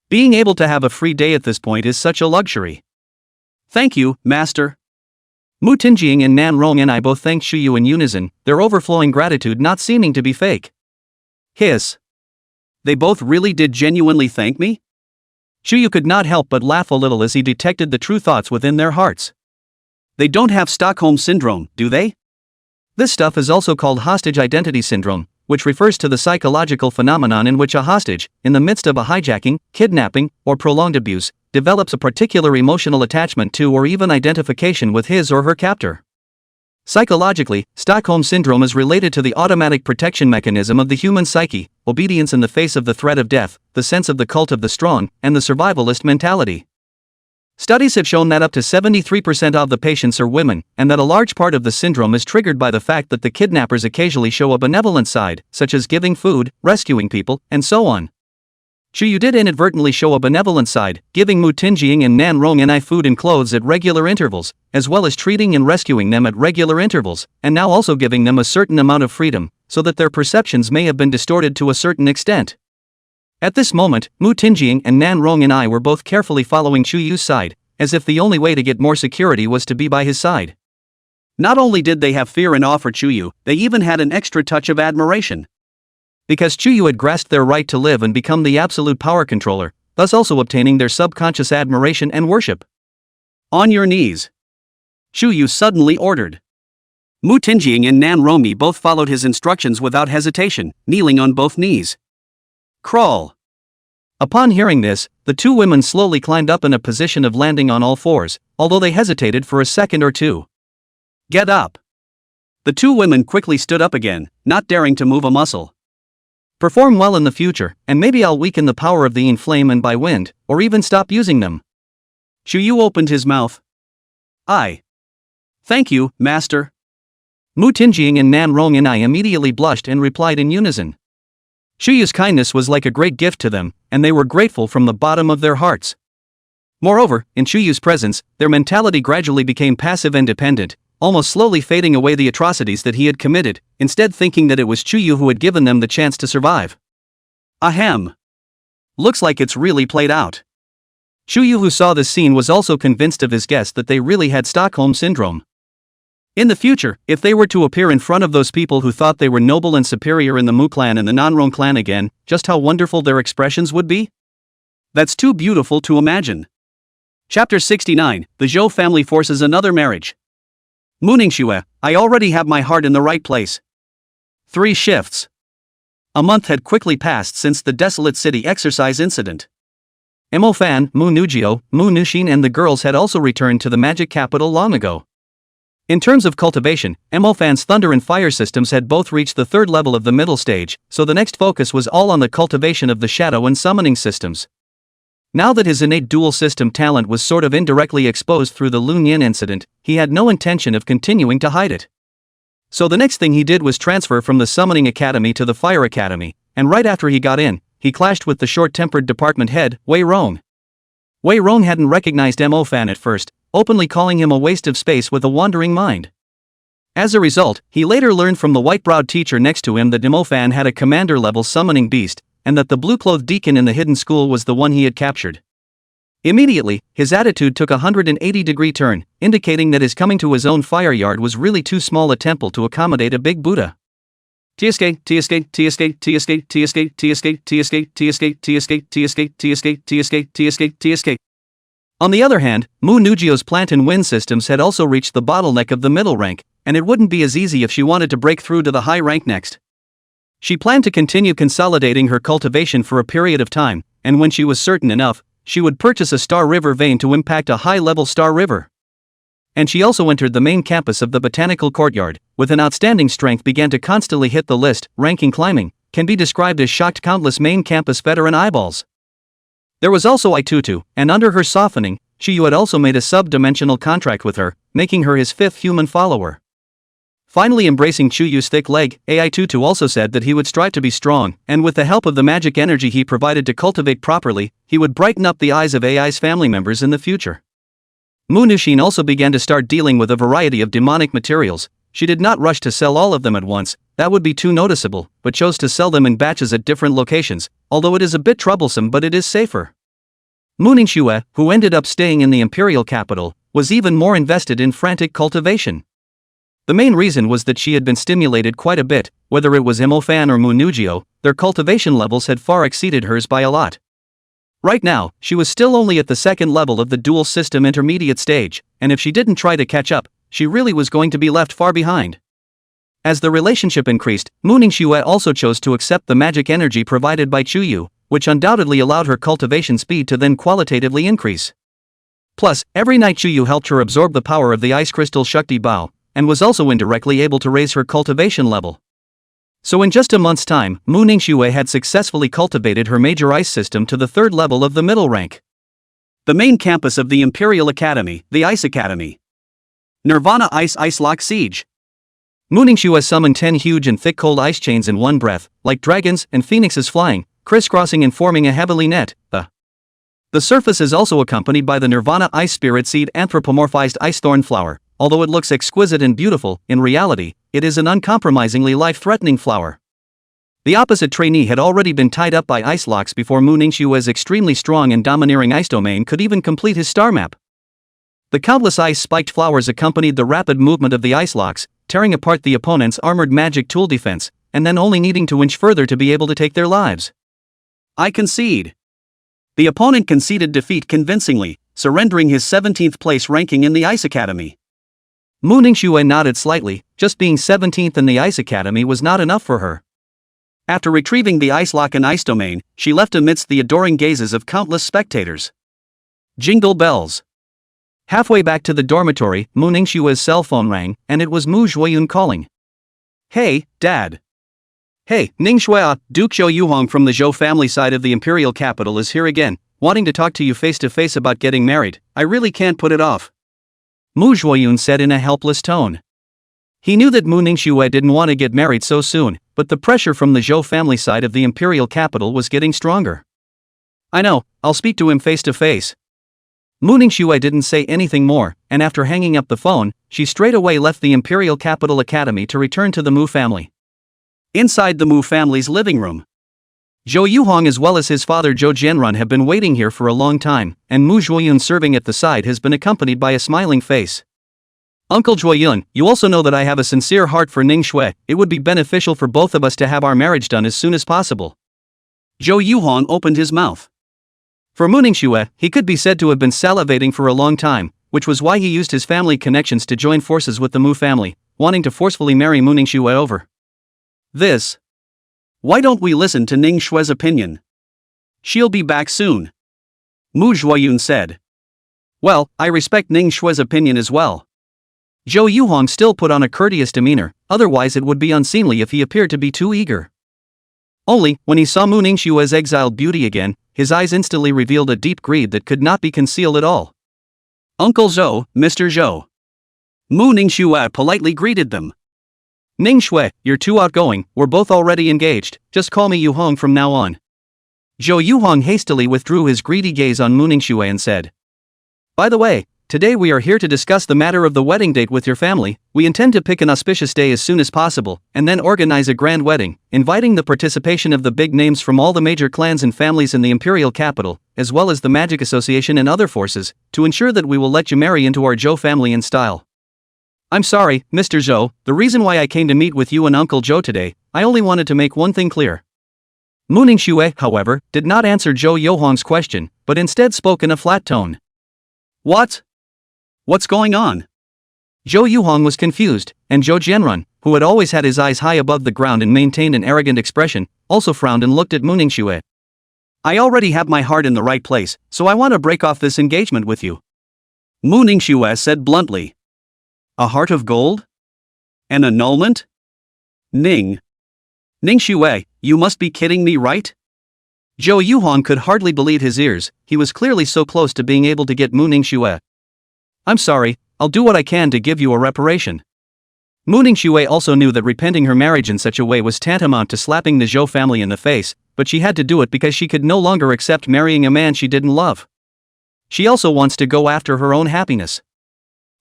Being able to have a free day at this point is such a luxury. Thank you, Master. Mu Tinjing and Nanrong and I both thanked Chuyu in unison, their overflowing gratitude not seeming to be fake. Hiss. They both really did genuinely thank me? Chuyu could not help but laugh a little as he detected the true thoughts within their hearts. They don't have Stockholm Syndrome, do they? This stuff is also called hostage identity syndrome, which refers to the psychological phenomenon in which a hostage, in the midst of a hijacking, kidnapping, or prolonged abuse, develops a particular emotional attachment to or even identification with his or her captor. Psychologically, Stockholm Syndrome is related to the automatic protection mechanism of the human psyche, obedience in the face of the threat of death, the sense of the cult of the strong, and the survivalist mentality. Studies have shown that up to 73% of the patients are women, and that a large part of the syndrome is triggered by the fact that the kidnappers occasionally show a benevolent side, such as giving food, rescuing people, and so on. Chuyu did inadvertently show a benevolent side, giving Mu Tinjing and Nanrong and I food and clothes at regular intervals, as well as treating and rescuing them at regular intervals, and now also giving them a certain amount of freedom, so that their perceptions may have been distorted to a certain extent. At this moment, Mu Tinjing and Nanrong and I were both carefully following Chuyu's side, as if the only way to get more security was to be by his side. Not only did they have fear and awe for Chuyu, they even had an extra touch of admiration. Because Chuyu had grasped their right to live and become the absolute power controller, thus also obtaining their subconscious admiration and worship. On your knees. Chuyu suddenly ordered. Mu Tinjing and Nanrong both followed his instructions without hesitation, kneeling on both knees. Crawl. Upon hearing this, the two women slowly climbed up in a position of landing on all fours, although they hesitated for a second or two. Get up. The two women quickly stood up again, not daring to move a muscle. Perform well in the future, and maybe I'll weaken the power of the Yin flame and by wind, or even stop using them. Chuyu opened his mouth. Thank you, Master. Mu Tinjing and Nanrong and I immediately blushed and replied in unison. Chuyu's kindness was like a great gift to them, and they were grateful from the bottom of their hearts. Moreover, in Chuyu's presence, their mentality gradually became passive and dependent, almost slowly fading away the atrocities that he had committed, instead thinking that it was Chuyu who had given them the chance to survive. Ahem. Looks like it's really played out. Chuyu, who saw this scene, was also convinced of his guess that they really had Stockholm Syndrome. In the future, if they were to appear in front of those people who thought they were noble and superior in the Mu clan and the Nanron clan again, just how wonderful their expressions would be? That's too beautiful to imagine. Chapter 69, The Zhao family forces another marriage. Muningshue, I already have my heart in the right place. 3 shifts. A month had quickly passed since the desolate city exercise incident. Mo Fan, Mu Nugio, Mu Nushin and the girls had also returned to the magic capital long ago. In terms of cultivation, Mo Fan's thunder and fire systems had both reached the 3rd level of the middle stage, so the next focus was all on the cultivation of the shadow and summoning systems. Now that his innate dual system talent was sort of indirectly exposed through the Lun Yin incident, he had no intention of continuing to hide it. So the next thing he did was transfer from the Summoning Academy to the Fire Academy, and right after he got in, he clashed with the short-tempered department head, Wei Rong. Wei Rong hadn't recognized Mo Fan at first, openly calling him a waste of space with a wandering mind. As a result, he later learned from the white-browed teacher next to him that Mo Fan had a commander-level summoning beast, and that the blue-clothed deacon in the hidden school was the one he had captured. Immediately, his attitude took a 180-degree turn, indicating that his coming to his own fire yard was really too small a temple to accommodate a big Buddha. TSK, TSK, TSK, TSK, TSK, TSK, TSK, TSK, TSK, TSK, TSK, TSK, TSK, TSK. On the other hand, Mu Nugio's plant and wind systems had also reached the bottleneck of the middle rank, and it wouldn't be as easy if she wanted to break through to the high rank next. She planned to continue consolidating her cultivation for a period of time, and when she was certain enough, she would purchase a Star River vein to impact a high-level Star River. And she also entered the main campus of the Botanical Courtyard, with an outstanding strength began to constantly hit the list, ranking climbing, can be described as shocked countless main campus veteran eyeballs. There was also Itutu, and under her softening, Shiyu had also made a sub-dimensional contract with her, making her his 5th human follower. Finally embracing Chuyu's thick leg, AI Tutu also said that he would strive to be strong, and with the help of the magic energy he provided to cultivate properly, he would brighten up the eyes of AI's family members in the future. Mu Nushin also began to start dealing with a variety of demonic materials. She did not rush to sell all of them at once, that would be too noticeable, but chose to sell them in batches at different locations, although it is a bit troublesome but it is safer. Mu Ningxue, who ended up staying in the imperial capital, was even more invested in frantic cultivation. The main reason was that she had been stimulated quite a bit, whether it was Mo Fan or Mu Nugio, their cultivation levels had far exceeded hers by a lot. Right now, she was still only at the 2nd level of the dual system intermediate stage, and if she didn't try to catch up, she really was going to be left far behind. As the relationship increased, Mu Ningxue also chose to accept the magic energy provided by Chuyu, which undoubtedly allowed her cultivation speed to then qualitatively increase. Plus, every night Chuyu helped her absorb the power of the Ice Crystal Shakti Bao, and was also indirectly able to raise her cultivation level. So in just a month's time, Mu Ningxue had successfully cultivated her major ice system to the 3rd level of the middle rank. The main campus of the Imperial Academy, the Ice Academy. Nirvana Ice Lock Siege. Mu Ningxue summoned 10 huge and thick cold ice chains in one breath, like dragons and phoenixes flying, crisscrossing and forming a heavily net. The surface is also accompanied by the Nirvana Ice Spirit Seed anthropomorphized ice thorn flower. Although it looks exquisite and beautiful, in reality, it is an uncompromisingly life-threatening flower. The opposite trainee had already been tied up by ice locks before Mu Ningxue's extremely strong and domineering ice domain could even complete his star map. The countless ice-spiked flowers accompanied the rapid movement of the ice locks, tearing apart the opponent's armored magic tool defense, and then only needing to inch further to be able to take their lives. I concede. The opponent conceded defeat convincingly, surrendering his 17th place ranking in the Ice Academy. Mu Ningxue nodded slightly, just being 17th in the Ice Academy was not enough for her. After retrieving the ice lock and ice domain, she left amidst the adoring gazes of countless spectators. Jingle bells. Halfway back to the dormitory, Mu Ningxue's cell phone rang, and it was Mu Zhuoyun calling. Hey, Dad. Hey, Ningxue, Duke Zhou Yuhong from the Zhou family side of the imperial capital is here again, wanting to talk to you face to face about getting married. I really can't put it off. Mu Zhuoyun said in a helpless tone. He knew that Mu Ningxue didn't want to get married so soon, but the pressure from the Zhou family side of the imperial capital was getting stronger. I know, I'll speak to him face to face. Mu Ningxue didn't say anything more, and after hanging up the phone, she straight away left the Imperial Capital Academy to return to the Mu family. Inside the Mu family's living room, Zhou Yuhong as well as his father Zhou Jianrun have been waiting here for a long time, and Mu Zhuoyun serving at the side has been accompanied by a smiling face. Uncle Zhuoyun, you also know that I have a sincere heart for Ningxue. It would be beneficial for both of us to have our marriage done as soon as possible. Zhou Yuhong opened his mouth. For Mu Ningxue, he could be said to have been salivating for a long time, which was why he used his family connections to join forces with the Mu family, wanting to forcefully marry Mu Ningxue over this. Why don't we listen to Ningxue's opinion? She'll be back soon, Mu Zhuoyun said. Well, I respect Ningxue's opinion as well. Zhou Yuhong still put on a courteous demeanor, otherwise it would be unseemly if he appeared to be too eager. Only, when he saw Mu Ningxue's exiled beauty again, his eyes instantly revealed a deep greed that could not be concealed at all. Uncle Zhou, Mr. Zhou. Mu Ningxue politely greeted them. Ningxue, you're too outgoing, we're both already engaged, just call me Yuhong from now on. Zhou Yuhong hastily withdrew his greedy gaze on Mu Ningxue and said, By the way, today we are here to discuss the matter of the wedding date with your family. We intend to pick an auspicious day as soon as possible, and then organize a grand wedding, inviting the participation of the big names from all the major clans and families in the imperial capital, as well as the Magic Association and other forces, to ensure that we will let you marry into our Zhou family in style. I'm sorry, Mr. Zhou, the reason why I came to meet with you and Uncle Zhou today, I only wanted to make one thing clear. Mu Ningxue, however, did not answer Zhou Yuhong's question, but instead spoke in a flat tone. What? What's going on? Zhou Yuhong was confused, and Zhou Jianrun, who had always had his eyes high above the ground and maintained an arrogant expression, also frowned and looked at Mu Ningxue. I already have my heart in the right place, so I want to break off this engagement with you, Mu Ningxue said bluntly. A heart of gold? An annulment? Ningxue, you must be kidding me, right? Zhou Yuhong could hardly believe his ears. He was clearly so close to being able to get Mu Ningxue. I'm sorry, I'll do what I can to give you a reparation. Mu Ningxue also knew that repenting her marriage in such a way was tantamount to slapping the Zhou family in the face, but she had to do it because she could no longer accept marrying a man she didn't love. She also wants to go after her own happiness.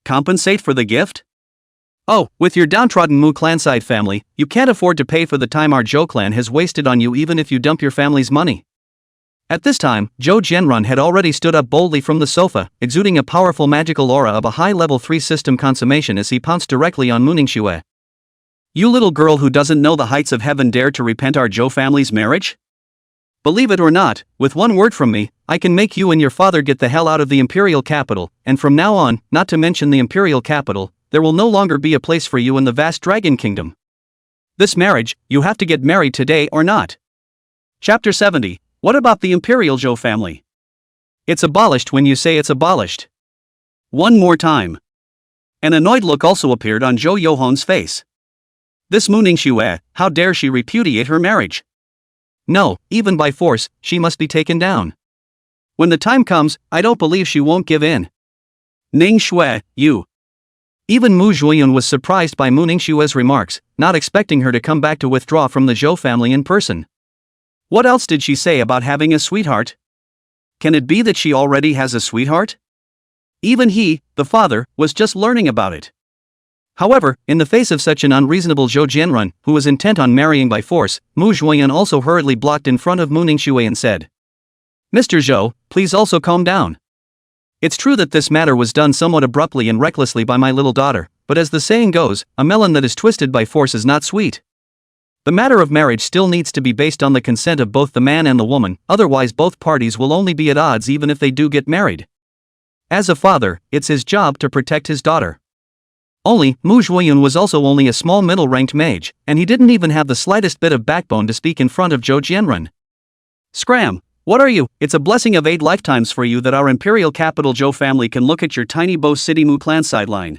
Compensate for the gift? Oh, with your downtrodden Mu clanside family, you can't afford to pay for the time our Zhou clan has wasted on you even if you dump your family's money. At this time, Zhou Jianrun had already stood up boldly from the sofa, exuding a powerful magical aura of a high-level 3 system consummation as he pounced directly on Mu Ningxue. You little girl who doesn't know the heights of heaven dare to repent our Zhou family's marriage? Believe it or not, with one word from me, I can make you and your father get the hell out of the imperial capital, and from now on, not to mention the imperial capital, there will no longer be a place for you in the vast dragon kingdom. This marriage, you have to get married today or not. Chapter 70. What about the imperial Zhou family? It's abolished when you say it's abolished. One more time. An annoyed look also appeared on Zhou Yuhong's face. This Mu Ningxue, how dare she repudiate her marriage? No, even by force, she must be taken down. When the time comes, I don't believe she won't give in. Ningxue, you. Even Mu Zhuoyun was surprised by Mu Ningxue's remarks, not expecting her to come back to withdraw from the Zhou family in person. What else did she say about having a sweetheart? Can it be that she already has a sweetheart? Even he, the father, was just learning about it. However, in the face of such an unreasonable Zhou Jianrun, who was intent on marrying by force, Mu Zhuoyun also hurriedly blocked in front of Mu Ningxue and said, Mr. Zhou, please also calm down. It's true that this matter was done somewhat abruptly and recklessly by my little daughter, but as the saying goes, a melon that is twisted by force is not sweet. The matter of marriage still needs to be based on the consent of both the man and the woman, otherwise both parties will only be at odds even if they do get married. As a father, it's his job to protect his daughter. Only, Mu Zhuoyun was also only a small middle-ranked mage, and he didn't even have the slightest bit of backbone to speak in front of Zhou Jianrun. Scram! What are you? It's a blessing of 8 lifetimes for you that our imperial capital Zhou family can look at your tiny Bo City Mu clan sideline.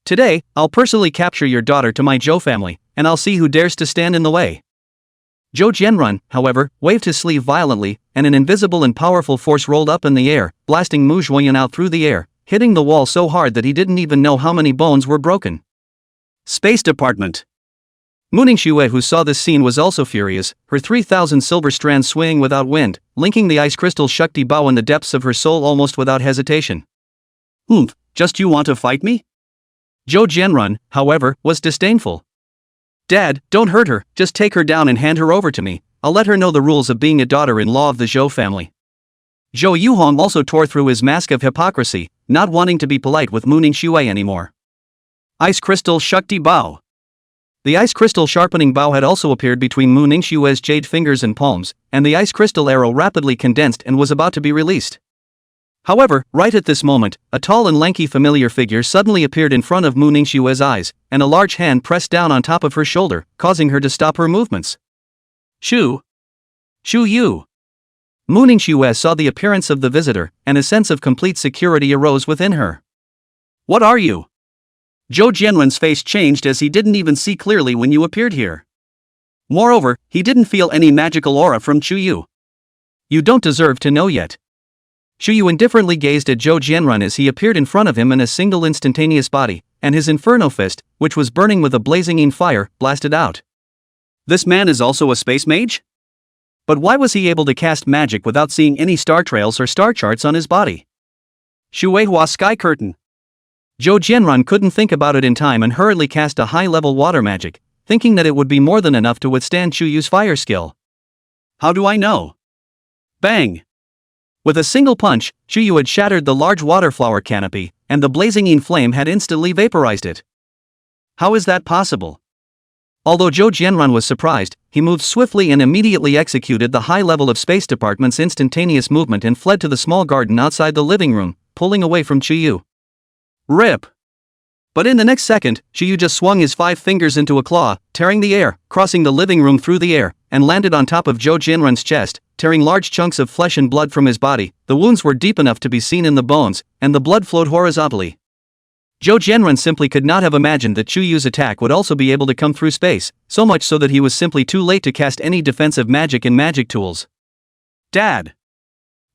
Today, I'll personally capture your daughter to my Zhou family, and I'll see who dares to stand in the way. Zhou Jianrun, however, waved his sleeve violently, and an invisible and powerful force rolled up in the air, blasting Mu Zhuoyun out through the air, hitting the wall so hard that he didn't even know how many bones were broken. Space Department. Mooning Xue, who saw this scene, was also furious, her 3,000 silver strands swaying without wind, linking the ice crystal Shakti Bao in the depths of her soul almost without hesitation. Just you want to fight me? Zhou Jianrun, however, was disdainful. Dad, don't hurt her, just take her down and hand her over to me. I'll let her know the rules of being a daughter-in-law of the Zhou family. Zhou Yuhong also tore through his mask of hypocrisy, not wanting to be polite with Mooning Xue anymore. Ice Crystal Shakti Bao. The ice crystal sharpening bow had also appeared between Mooning Xue's jade fingers and palms, and the ice crystal arrow rapidly condensed and was about to be released. However, right at this moment, a tall and lanky familiar figure suddenly appeared in front of Mooning Xue's eyes, and a large hand pressed down on top of her shoulder, causing her to stop her movements. Shu Yu. Mooning Xue saw the appearance of the visitor, and a sense of complete security arose within her. What are you? Zhou Jianrun's face changed as he didn't even see clearly when you appeared here. Moreover, he didn't feel any magical aura from Chu Yu. You don't deserve to know yet. Chu Yu indifferently gazed at Zhou Jianrun as he appeared in front of him in a single instantaneous body, and his inferno fist, which was burning with a blazing fire, blasted out. This man is also a space mage? But why was he able to cast magic without seeing any star trails or star charts on his body? Shueihua Sky Curtain. Zhou Jianrun couldn't think about it in time and hurriedly cast a high-level water magic, thinking that it would be more than enough to withstand Chu Yu's fire skill. How do I know? Bang! With a single punch, Chu Yu had shattered the large water flower canopy, and the blazing flame had instantly vaporized it. How is that possible? Although Zhou Jianrun was surprised, he moved swiftly and immediately executed the high level of Space Department's instantaneous movement and fled to the small garden outside the living room, pulling away from Chu Yu. Rip! But in the next second, Chu Yu just swung his 5 fingers into a claw, tearing the air, crossing the living room through the air, and landed on top of Zhou Jianrun's chest, tearing large chunks of flesh and blood from his body. The wounds were deep enough to be seen in the bones, and the blood flowed horizontally. Zhou Jianrun simply could not have imagined that Chu Yu's attack would also be able to come through space, so much so that he was simply too late to cast any defensive magic and magic tools. Dad!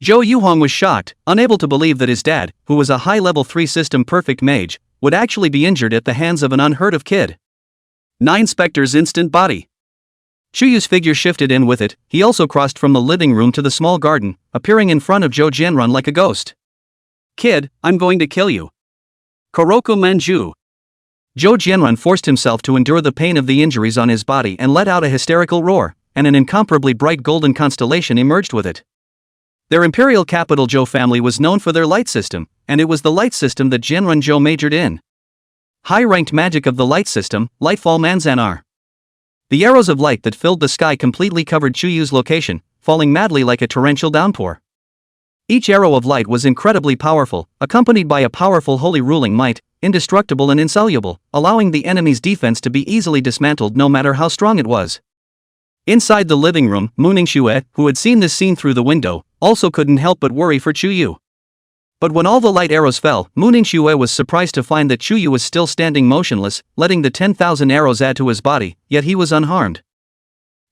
Zhou Yuhong was shocked, unable to believe that his dad, who was a high-level 3 system perfect mage, would actually be injured at the hands of an unheard-of kid. 9 Spectre's instant body. Chu Yu's figure shifted in with it. He also crossed from the living room to the small garden, appearing in front of Zhou Jianrun like a ghost. Kid, I'm going to kill you. Koroku Manju. Zhou Jianrun forced himself to endure the pain of the injuries on his body and let out a hysterical roar, and an incomparably bright golden constellation emerged with it. Their imperial capital Zhou family was known for their light system, and it was the light system that Jianrun Zhou majored in. High-ranked magic of the light system, Lightfall Manzanar. The arrows of light that filled the sky completely covered Chu Yu's location, falling madly like a torrential downpour. Each arrow of light was incredibly powerful, accompanied by a powerful holy ruling might, indestructible and insoluble, allowing the enemy's defense to be easily dismantled no matter how strong it was. Inside the living room, Mooning Xue, who had seen this scene through the window, also couldn't help but worry for Chu Yu. But when all the light arrows fell, Mooning Xue was surprised to find that Chu Yu was still standing motionless, letting the 10,000 arrows add to his body, yet he was unharmed.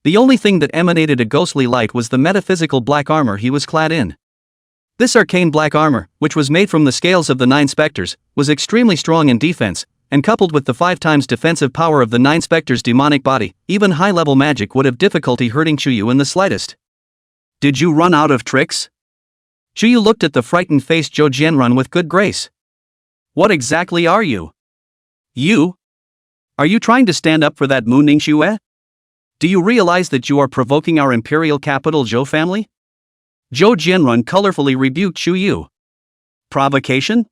The only thing that emanated a ghostly light was the metaphysical black armor he was clad in. This arcane black armor, which was made from the scales of the 9 specters, was extremely strong in defense, and coupled with the 5 times defensive power of the 9 specters' demonic body, even high-level magic would have difficulty hurting Chu Yu in the slightest. Did you run out of tricks? Chu Yu looked at the frightened-faced Zhou Jianrun with good grace. What exactly are you? You? Are you trying to stand up for that Mooning Xue? Do you realize that you are provoking our imperial capital Zhou family? Zhou Jianrun colorfully rebuked Chu Yu. Provocation?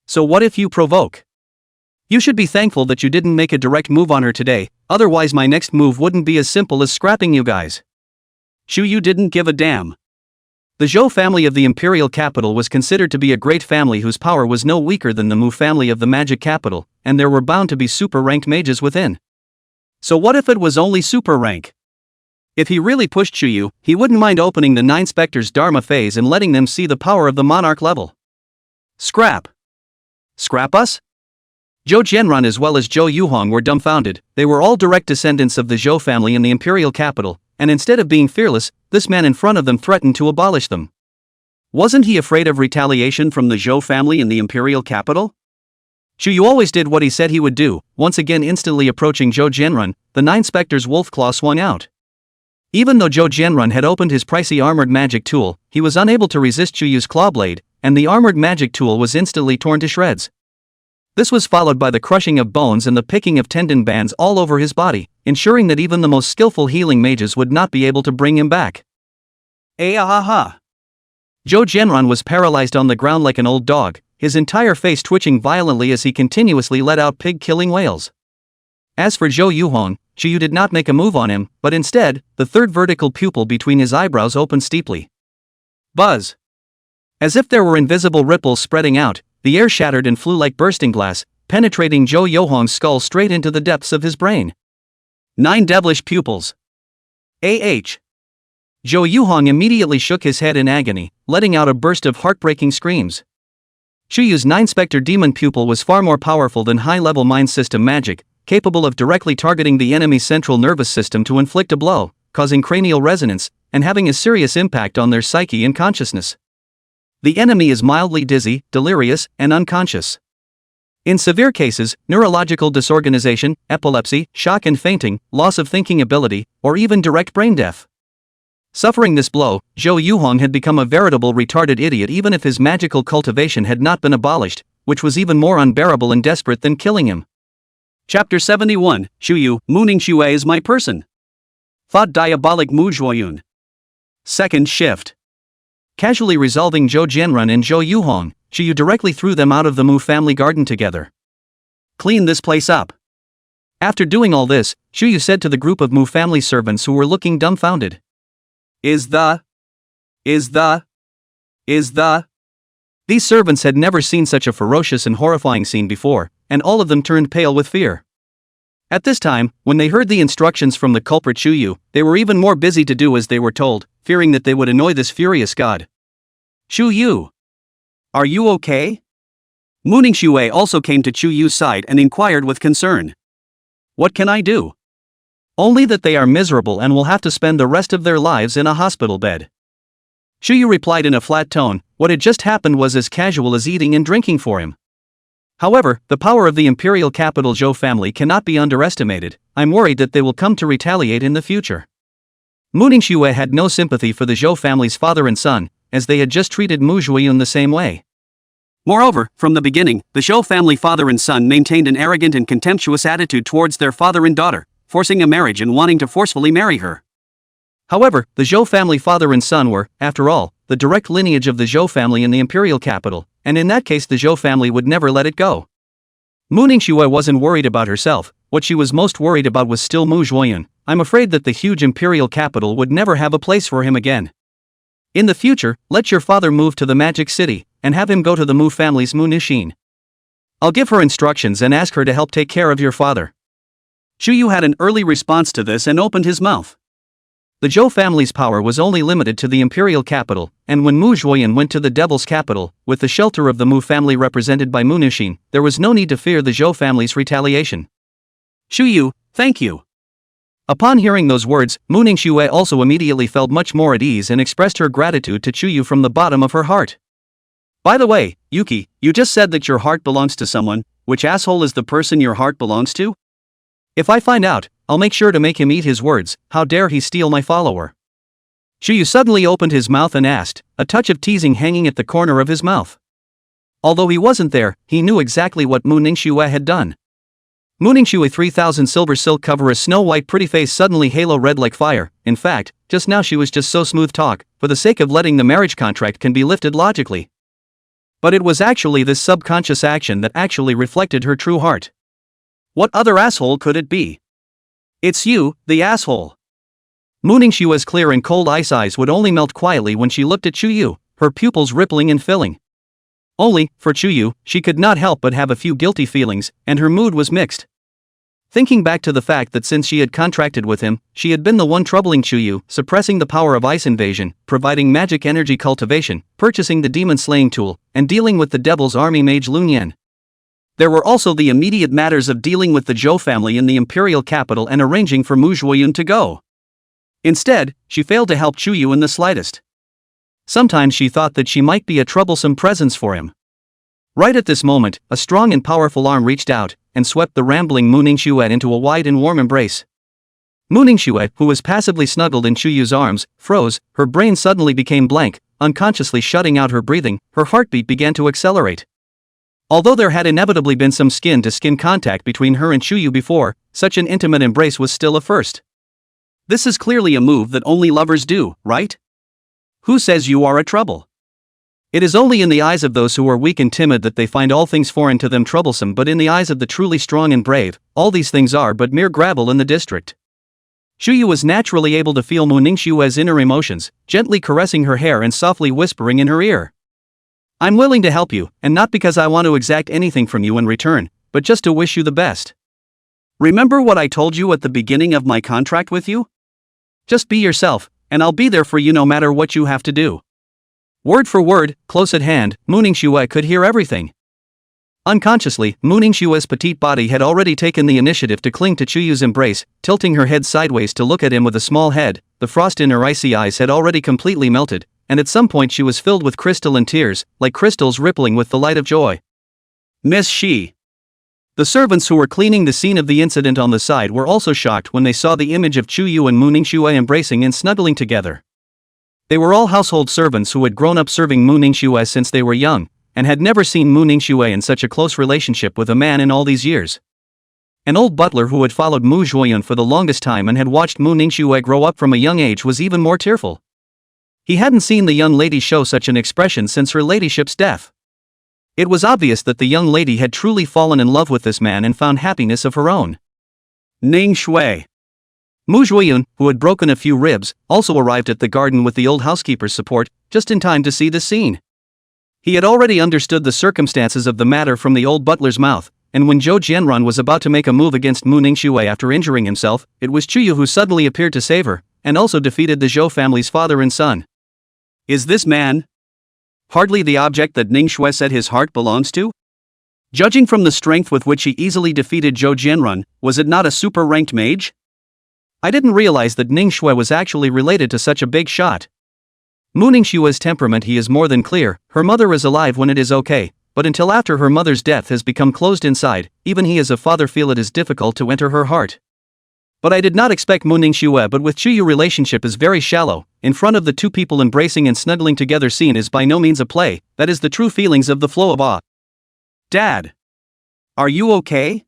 So what if you provoke? You should be thankful that you didn't make a direct move on her today, otherwise my next move wouldn't be as simple as scrapping you guys. Chu Yu didn't give a damn. The Zhou family of the imperial capital was considered to be a great family whose power was no weaker than the Mu family of the magic capital, and there were bound to be super-ranked mages within. So what if it was only super rank? If he really pushed Chu Yu, he wouldn't mind opening the 9 specters' Dharma phase and letting them see the power of the monarch level. Scrap. Scrap us? Zhou Jianrun as well as Zhou Yuhong were dumbfounded. They were all direct descendants of the Zhou family in the imperial capital, and instead of being fearless, this man in front of them threatened to abolish them. Wasn't he afraid of retaliation from the Zhou family in the imperial capital? Yu always did what he said he would do. Once again instantly approaching Zhou Jianrun, the Nine Spectres' wolf claw swung out. Even though Zhou Jianrun had opened his pricey armored magic tool, he was unable to resist Chuyu's claw blade, and the armored magic tool was instantly torn to shreds. This was followed by the crushing of bones and the picking of tendon bands all over his body, ensuring that even the most skillful healing mages would not be able to bring him back. Ahaha! Zhou Jianrun was paralyzed on the ground like an old dog, his entire face twitching violently as he continuously let out pig-killing wails. As for Zhou Yuhong, Chuyu did not make a move on him, but instead, the third vertical pupil between his eyebrows opened steeply. Buzz! As if there were invisible ripples spreading out, the air shattered and flew like bursting glass, penetrating Zhou Yuhong's skull straight into the depths of his brain. 9 devilish pupils. Zhou Yuhong immediately shook his head in agony, letting out a burst of heartbreaking screams. Chuyu's 9-spectre demon pupil was far more powerful than high-level mind system magic, capable of directly targeting the enemy's central nervous system to inflict a blow, causing cranial resonance, and having a serious impact on their psyche and consciousness. The enemy is mildly dizzy, delirious, and unconscious. In severe cases, neurological disorganization, epilepsy, shock and fainting, loss of thinking ability, or even direct brain death. Suffering this blow, Zhou Yuhong had become a veritable retarded idiot even if his magical cultivation had not been abolished, which was even more unbearable and desperate than killing him. Chapter 71, Chuyu, Mooning Xue is my person. Thought diabolic Mu Zhuoyun. Second shift. Casually resolving Zhou Jianrun and Zhou Yuhong, Chuyu directly threw them out of the Mu family garden together. Clean this place up. After doing all this, Chuyu said to the group of Mu family servants who were looking dumbfounded. Is the... These servants had never seen such a ferocious and horrifying scene before, and all of them turned pale with fear. At this time, when they heard the instructions from the culprit Chuyu, they were even more busy to do as they were told, fearing that they would annoy this furious god. Chuyu! Are you okay? Mooning Xue also came to Chuyu's side and inquired with concern. What can I do? Only that they are miserable and will have to spend the rest of their lives in a hospital bed. Chuyu replied in a flat tone, what had just happened was as casual as eating and drinking for him. However, the power of the imperial capital Zhou family cannot be underestimated. I'm worried that they will come to retaliate in the future. Mooning Xue had no sympathy for the Zhou family's father and son, as they had just treated Mu Zhuoyun the same way. Moreover, from the beginning, the Zhou family father and son maintained an arrogant and contemptuous attitude towards their father and daughter, forcing a marriage and wanting to forcefully marry her. However, the Zhou family father and son were, after all, the direct lineage of the Zhou family in the imperial capital, and in that case the Zhou family would never let it go. Mooning Xue wasn't worried about herself, what she was most worried about was still Mu Zhuoyun. I'm afraid that the huge imperial capital would never have a place for him again. In the future, let your father move to the Magic City, and have him go to the Mu family's Mu Nishin. I'll give her instructions and ask her to help take care of your father. Chuyu had an early response to this and opened his mouth. The Zhou family's power was only limited to the imperial capital, and when Mu Zhuoyun went to the devil's capital, with the shelter of the Mu family represented by Mu Nishin, there was no need to fear the Zhou family's retaliation. Chuyu, thank you. Upon hearing those words, Mooning Xue also immediately felt much more at ease and expressed her gratitude to Chuyu from the bottom of her heart. By the way, Yuki, you just said that your heart belongs to someone. Which asshole is the person your heart belongs to? If I find out, I'll make sure to make him eat his words. How dare he steal my follower? Chuyu suddenly opened his mouth and asked, a touch of teasing hanging at the corner of his mouth. Although he wasn't there, he knew exactly what Mooning Xue had done. Mooning Xue 3000 silver silk cover a snow-white pretty face suddenly halo red like fire. In fact, just now she was just so smooth talk, for the sake of letting the marriage contract can be lifted logically. But it was actually this subconscious action that actually reflected her true heart. What other asshole could it be? It's you, the asshole. Mooning Xue's clear and cold ice eyes would only melt quietly when she looked at Chuyu, her pupils rippling and filling. Only, for Chuyu, she could not help but have a few guilty feelings, and her mood was mixed. Thinking back to the fact that since she had contracted with him, she had been the one troubling Chuyu, suppressing the power of ice invasion, providing magic energy cultivation, purchasing the demon slaying tool, and dealing with the devil's army mage Lunyan. There were also the immediate matters of dealing with the Zhou family in the imperial capital and arranging for Mu Zhuoyun to go. Instead, she failed to help Chuyu in the slightest. Sometimes she thought that she might be a troublesome presence for him. Right at this moment, a strong and powerful arm reached out and swept the rambling Mu Ningxue into a wide and warm embrace. Mu Ningxue, who was passively snuggled in Chuyu's arms, froze, her brain suddenly became blank, unconsciously shutting out her breathing, her heartbeat began to accelerate. Although there had inevitably been some skin-to-skin contact between her and Chuyu before, such an intimate embrace was still a first. This is clearly a move that only lovers do, right? Who says you are a trouble? It is only in the eyes of those who are weak and timid that they find all things foreign to them troublesome, but in the eyes of the truly strong and brave, all these things are but mere gravel in the district. Chuyu was naturally able to feel Mu Ningxue's inner emotions, gently caressing her hair and softly whispering in her ear. I'm willing to help you, and not because I want to exact anything from you in return, but just to wish you the best. Remember what I told you at the beginning of my contract with you? Just be yourself, and I'll be there for you no matter what you have to do. Word for word, close at hand, Mu Ningxue could hear everything. Unconsciously, Mu Ningxue's petite body had already taken the initiative to cling to Chuyu's embrace, tilting her head sideways to look at him with a small head. The frost in her icy eyes had already completely melted, and at some point she was filled with crystalline tears, like crystals rippling with the light of joy. Miss Shi. The servants who were cleaning the scene of the incident on the side were also shocked when they saw the image of Chuyu and Mu Ningxue embracing and snuggling together. They were all household servants who had grown up serving Mu Ningxue since they were young, and had never seen Mu Ningxue in such a close relationship with a man in all these years. An old butler who had followed Mu Zhuoyun for the longest time and had watched Mu Ningxue grow up from a young age was even more tearful. He hadn't seen the young lady show such an expression since her ladyship's death. It was obvious that the young lady had truly fallen in love with this man and found happiness of her own. Ningxue. Mu Zhuoyun, who had broken a few ribs, also arrived at the garden with the old housekeeper's support, just in time to see the scene. He had already understood the circumstances of the matter from the old butler's mouth, and when Zhou Jianran was about to make a move against Mu Ningxue after injuring himself, it was Chuyu who suddenly appeared to save her, and also defeated the Zhou family's father and son. Is this man hardly the object that Ningxue said his heart belongs to? Judging from the strength with which he easily defeated Zhou Jianran, was it not a super-ranked mage? I didn't realize that Ningxue was actually related to such a big shot. Mu Ningxue's temperament he is more than clear. Her mother is alive when it is okay, but until after her mother's death has become closed inside, even he as a father feel it is difficult to enter her heart. But I did not expect Mu Ningxue, but with Chuyu relationship is very shallow. In front of the two people embracing and snuggling together scene is by no means a play, that is the true feelings of the flow of awe. Dad. Are you okay?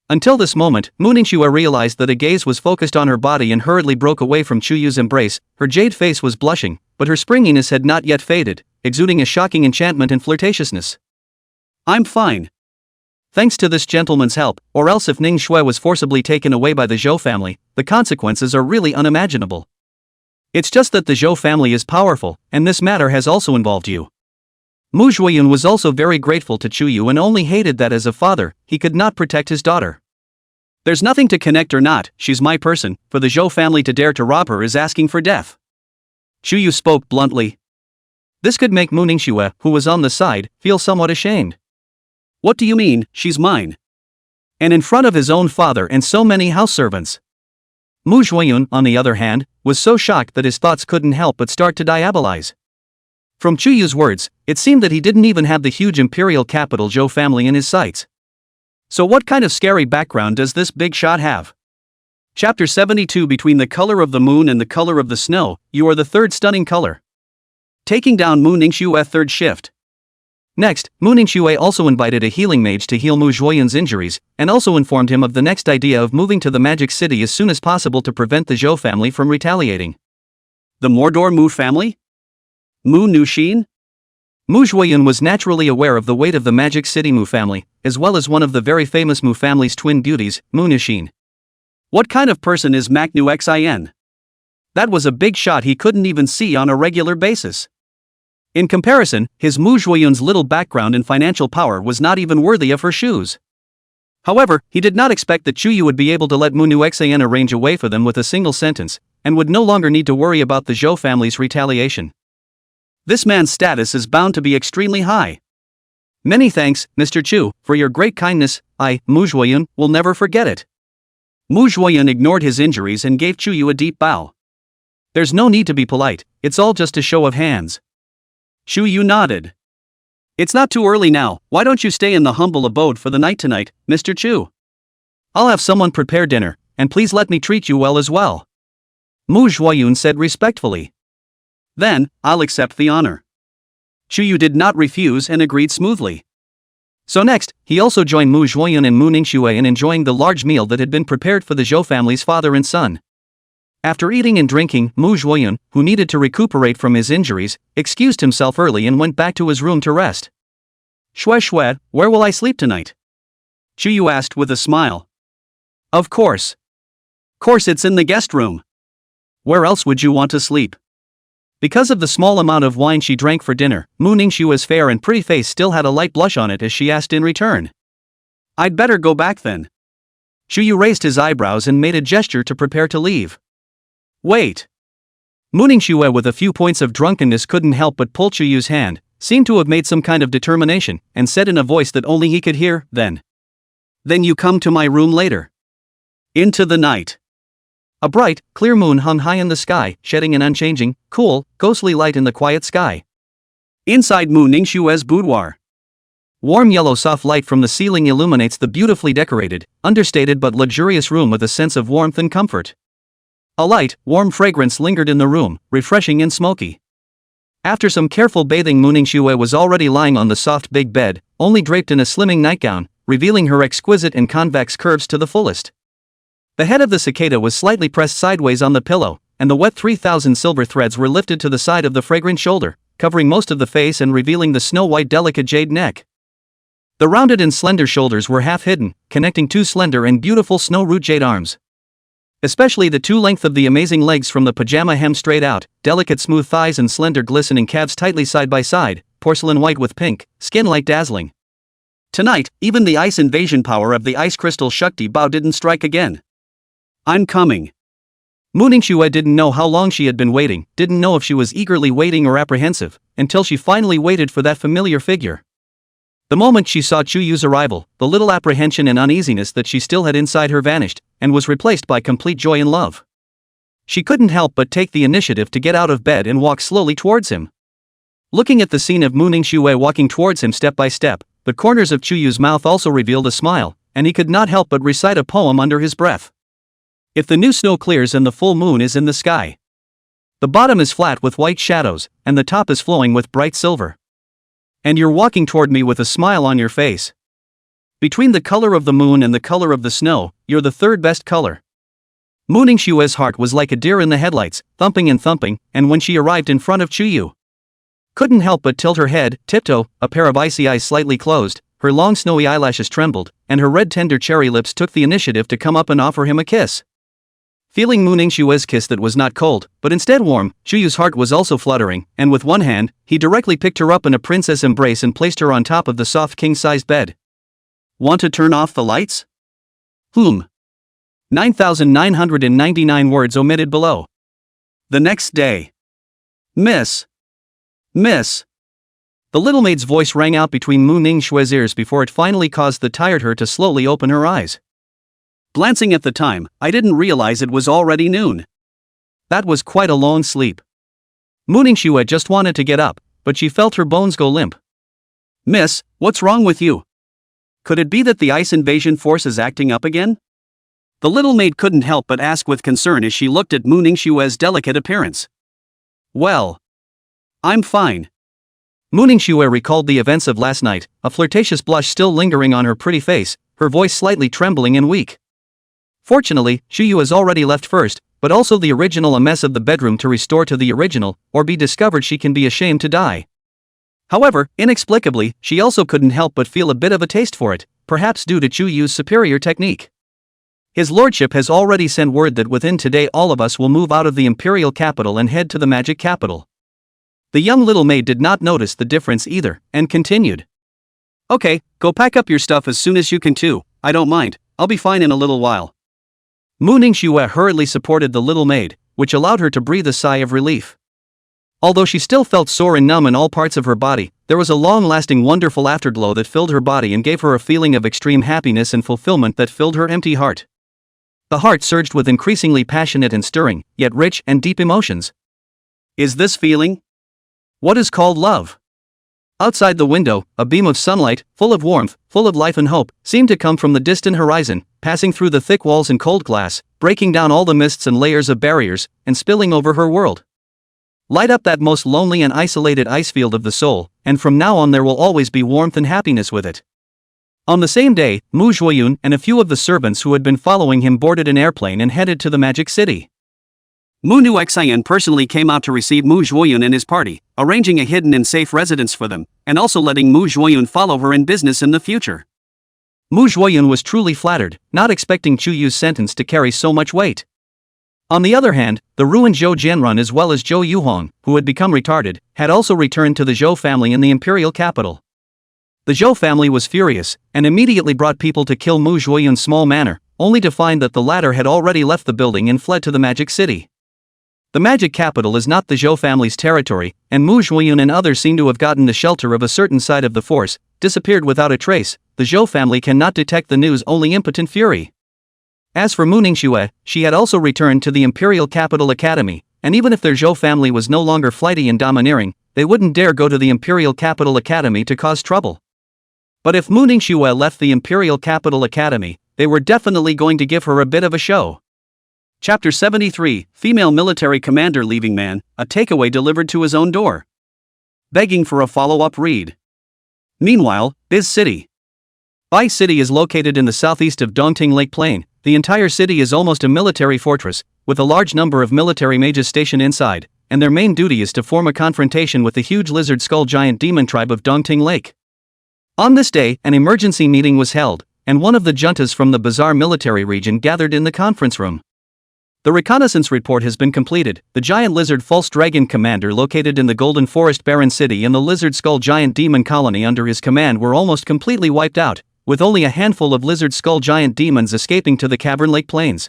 Until this moment, Mu Ningxue realized that a gaze was focused on her body and hurriedly broke away from Chuyu's embrace. Her jade face was blushing, but her springiness had not yet faded, exuding a shocking enchantment and flirtatiousness. I'm fine. Thanks to this gentleman's help, or else if Ningxue was forcibly taken away by the Zhou family, the consequences are really unimaginable. It's just that the Zhou family is powerful, and this matter has also involved you. Mu Zhuoyun was also very grateful to Chuyu and only hated that as a father, he could not protect his daughter. There's nothing to connect or not, she's my person, for the Zhou family to dare to rob her is asking for death. Chuyu spoke bluntly. This could make Mu Ningxue, who was on the side, feel somewhat ashamed. What do you mean, she's mine? And in front of his own father and so many house servants. Mu Zhuoyun, on the other hand, was so shocked that his thoughts couldn't help but start to diabolize. From Chuyu's words, it seemed that he didn't even have the huge imperial capital Zhou family in his sights. So what kind of scary background does this big shot have? Chapter 72. Between the color of the moon and the color of the snow, you are the third stunning color. Taking down Mu Ningxue third shift. Next, Mu Ningxue also invited a healing mage to heal Mu Zhuoyun's injuries, and also informed him of the next idea of moving to the magic city as soon as possible to prevent the Zhou family from retaliating. The Mordor Mu family? Mu Nushin? Mu Zhuoyun was naturally aware of the weight of the Magic City Mu family, as well as one of the very famous Mu family's twin beauties, Mu Nushin. What kind of person is Manhwa? That was a big shot he couldn't even see on a regular basis. In comparison, his Mu Zhuoyun's little background and financial power was not even worthy of her shoes. However, he did not expect that Chuyu would be able to let Mu Ningxue arrange a way for them with a single sentence, and would no longer need to worry about the Zhou family's retaliation. This man's status is bound to be extremely high. Many thanks, Mr. Chu, for your great kindness. I, Mu Zhuoyun, will never forget it. Mu Zhuoyun ignored his injuries and gave Chuyu a deep bow. There's no need to be polite, it's all just a show of hands. Chuyu nodded. It's not too early now, why don't you stay in the humble abode for the night tonight, Mr. Chu? I'll have someone prepare dinner, and please let me treat you well as well. Mu Zhuoyun said respectfully. Then, I'll accept the honor. Chuyu did not refuse and agreed smoothly. So next, he also joined Mu Zhuoyun and Mu Ningxue in enjoying the large meal that had been prepared for the Zhou family's father and son. After eating and drinking, Mu Zhuoyun, who needed to recuperate from his injuries, excused himself early and went back to his room to rest. Shue, where will I sleep tonight? Chuyu asked with a smile. Of course. Course it's in the guest room. Where else would you want to sleep? Because of the small amount of wine she drank for dinner, Mu Ningxue's fair and pretty face still had a light blush on it as she asked in return. I'd better go back then. Chuyu raised his eyebrows and made a gesture to prepare to leave. Wait. Mu Ningxue, with a few points of drunkenness, couldn't help but pull Chuyu's hand, seemed to have made some kind of determination, and said in a voice that only he could hear, Then you come to my room later. Into the night. A bright, clear moon hung high in the sky, shedding an unchanging, cool, ghostly light in the quiet sky. Inside Mu Ningxue's boudoir. Warm yellow soft light from the ceiling illuminates the beautifully decorated, understated but luxurious room with a sense of warmth and comfort. A light, warm fragrance lingered in the room, refreshing and smoky. After some careful bathing, Mu Ningxue was already lying on the soft big bed, only draped in a slimming nightgown, revealing her exquisite and convex curves to the fullest. The head of the cicada was slightly pressed sideways on the pillow, and the wet 3,000 silver threads were lifted to the side of the fragrant shoulder, covering most of the face and revealing the snow-white delicate jade neck. The rounded and slender shoulders were half hidden, connecting two slender and beautiful snow-root jade arms. Especially the two length of the amazing legs from the pajama hem straight out, delicate smooth thighs and slender glistening calves tightly side by side, porcelain white with pink, skin like dazzling. Tonight, even the ice invasion power of the ice crystal Shakti Bao didn't strike again. I'm coming. Mu Ningxue didn't know how long she had been waiting, didn't know if she was eagerly waiting or apprehensive, until she finally waited for that familiar figure. The moment she saw Chuyu's arrival, the little apprehension and uneasiness that she still had inside her vanished, and was replaced by complete joy and love. She couldn't help but take the initiative to get out of bed and walk slowly towards him. Looking at the scene of Mu Ningxue walking towards him step by step, the corners of Chuyu's mouth also revealed a smile, and he could not help but recite a poem under his breath. If the new snow clears and the full moon is in the sky. The bottom is flat with white shadows, and the top is flowing with bright silver. And you're walking toward me with a smile on your face. Between the color of the moon and the color of the snow, you're the third best color. Mu Ningxue's heart was like a deer in the headlights, thumping, and when she arrived in front of Chuyu, couldn't help but tilt her head, tiptoe, a pair of icy eyes slightly closed, her long snowy eyelashes trembled, and her red tender cherry lips took the initiative to come up and offer him a kiss. Feeling Mu Ningxue's kiss that was not cold, but instead warm, Chuyu's heart was also fluttering, and with one hand, he directly picked her up in a princess embrace and placed her on top of the soft king-sized bed. Want to turn off the lights? 9,999 words omitted below. The next day. Miss. The little maid's voice rang out between Mu Ningxue's ears before it finally caused the tired her to slowly open her eyes. Glancing at the time, I didn't realize it was already noon. That was quite a long sleep. Mu Ningxue just wanted to get up, but she felt her bones go limp. Miss, what's wrong with you? Could it be that the ice invasion force is acting up again? The little maid couldn't help but ask with concern as she looked at Mu Ningxue's delicate appearance. Well, I'm fine. Mu Ningxue recalled the events of last night, a flirtatious blush still lingering on her pretty face, her voice slightly trembling and weak. Fortunately, Chuyu has already left first, but also the original a mess of the bedroom to restore to the original, or be discovered she can be ashamed to die. However, inexplicably, she also couldn't help but feel a bit of a taste for it, perhaps due to Chuyu's superior technique. His lordship has already sent word that within today all of us will move out of the imperial capital and head to the magic capital. The young little maid did not notice the difference either, and continued. Okay, go pack up your stuff as soon as you can too, I don't mind, I'll be fine in a little while. Mu Ningxue hurriedly supported the little maid, which allowed her to breathe a sigh of relief. Although she still felt sore and numb in all parts of her body, there was a long-lasting wonderful afterglow that filled her body and gave her a feeling of extreme happiness and fulfillment that filled her empty heart. The heart surged with increasingly passionate and stirring, yet rich and deep emotions. Is this feeling what is called love? Outside the window, a beam of sunlight, full of warmth, full of life and hope, seemed to come from the distant horizon, passing through the thick walls and cold glass, breaking down all the mists and layers of barriers, and spilling over her world. Light up that most lonely and isolated ice field of the soul, and from now on there will always be warmth and happiness with it. On the same day, Mu Zhuoyun and a few of the servants who had been following him boarded an airplane and headed to the Magic City. Mu Nuxian personally came out to receive Mu Zhuoyun and his party, arranging a hidden and safe residence for them, and also letting Mu Zhuoyun follow her in business in the future. Mu Zhuoyun was truly flattered, not expecting Chu Yu's sentence to carry so much weight. On the other hand, the ruined Zhou Jianrun as well as Zhou Yuhong, who had become retarded, had also returned to the Zhou family in the imperial capital. The Zhou family was furious, and immediately brought people to kill Mu Zhuoyun's small manor, only to find that the latter had already left the building and fled to the Magic City. The magic capital is not the Zhou family's territory, and Mu Zhuoyun and others seem to have gotten the shelter of a certain side of the force, disappeared without a trace. The Zhou family cannot detect the news, only impotent fury. As for Mu Ningxue, she had also returned to the Imperial Capital Academy, and even if their Zhou family was no longer flighty and domineering, they wouldn't dare go to the Imperial Capital Academy to cause trouble. But if Mu Ningxue left the Imperial Capital Academy, they were definitely going to give her a bit of a show. Chapter 73, Female Military Commander Leaving Man, a takeaway delivered to his own door. Begging for a follow-up read. Meanwhile, Biz City. Bai City is located in the southeast of Dongting Lake Plain. The entire city is almost a military fortress, with a large number of military mages stationed inside, and their main duty is to form a confrontation with the huge lizard skull giant demon tribe of Dongting Lake. On this day, an emergency meeting was held, and one of the juntas from the Bazaar military region gathered in the conference room. The reconnaissance report has been completed. The giant lizard false dragon commander located in the Golden Forest Barren City and the lizard skull giant demon colony under his command were almost completely wiped out, with only a handful of lizard skull giant demons escaping to the Cavern Lake Plains.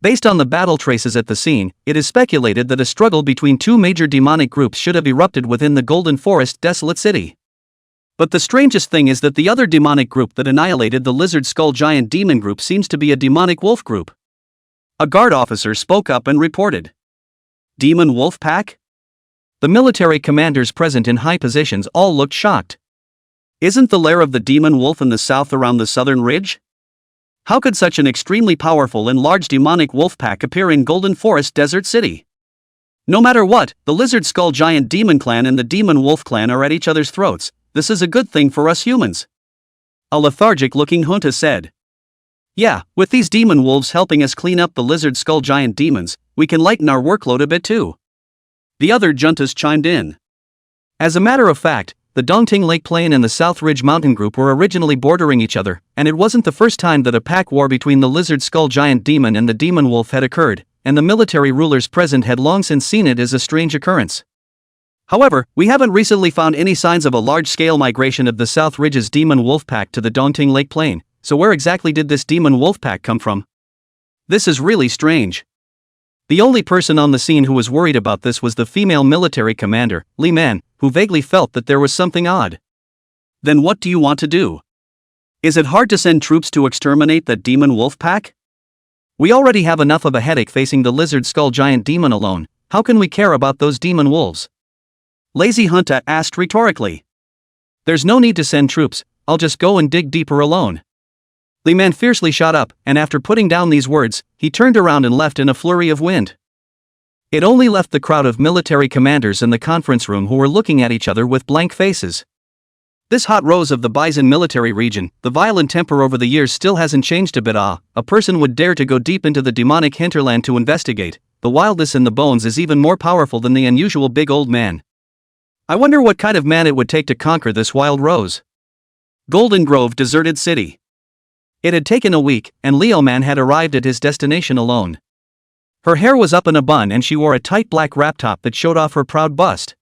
Based on the battle traces at the scene, it is speculated that a struggle between two major demonic groups should have erupted within the Golden Forest Desolate City. But the strangest thing is that the other demonic group that annihilated the lizard skull giant demon group seems to be a demonic wolf group. A guard officer spoke up and reported. Demon Wolf Pack? The military commanders present in high positions all looked shocked. Isn't the lair of the demon wolf in the south around the southern ridge? How could such an extremely powerful and large demonic wolf pack appear in Golden Forest Desert City? No matter what, the lizard skull giant demon clan and the demon wolf clan are at each other's throats. This is a good thing for us humans. A lethargic-looking junta said. Yeah, with these demon wolves helping us clean up the lizard skull giant demons, we can lighten our workload a bit too. The other juntas chimed in. As a matter of fact, the Dongting Lake Plain and the South Ridge Mountain Group were originally bordering each other, and it wasn't the first time that a pack war between the lizard skull giant demon and the demon wolf had occurred, and the military rulers present had long since seen it as a strange occurrence. However, we haven't recently found any signs of a large-scale migration of the South Ridge's demon wolf pack to the Dongting Lake Plain. So where exactly did this demon wolf pack come from? This is really strange. The only person on the scene who was worried about this was the female military commander, Li Man, who vaguely felt that there was something odd. Then what do you want to do? Is it hard to send troops to exterminate that demon wolf pack? We already have enough of a headache facing the lizard skull giant demon alone. How can we care about those demon wolves? Lazy Junta asked rhetorically. There's no need to send troops, I'll just go and dig deeper alone. Li Man fiercely shot up, and after putting down these words, he turned around and left in a flurry of wind. It only left the crowd of military commanders in the conference room who were looking at each other with blank faces. This hot rose of the Bison military region, the violent temper over the years still hasn't changed a bit. A person would dare to go deep into the demonic hinterland to investigate. The wildness in the bones is even more powerful than the unusual big old man. I wonder what kind of man it would take to conquer this wild rose. Golden Grove Deserted City. It had taken a week, and Leo Man had arrived at his destination alone. Her hair was up in a bun and she wore a tight black wrap top that showed off her proud bust.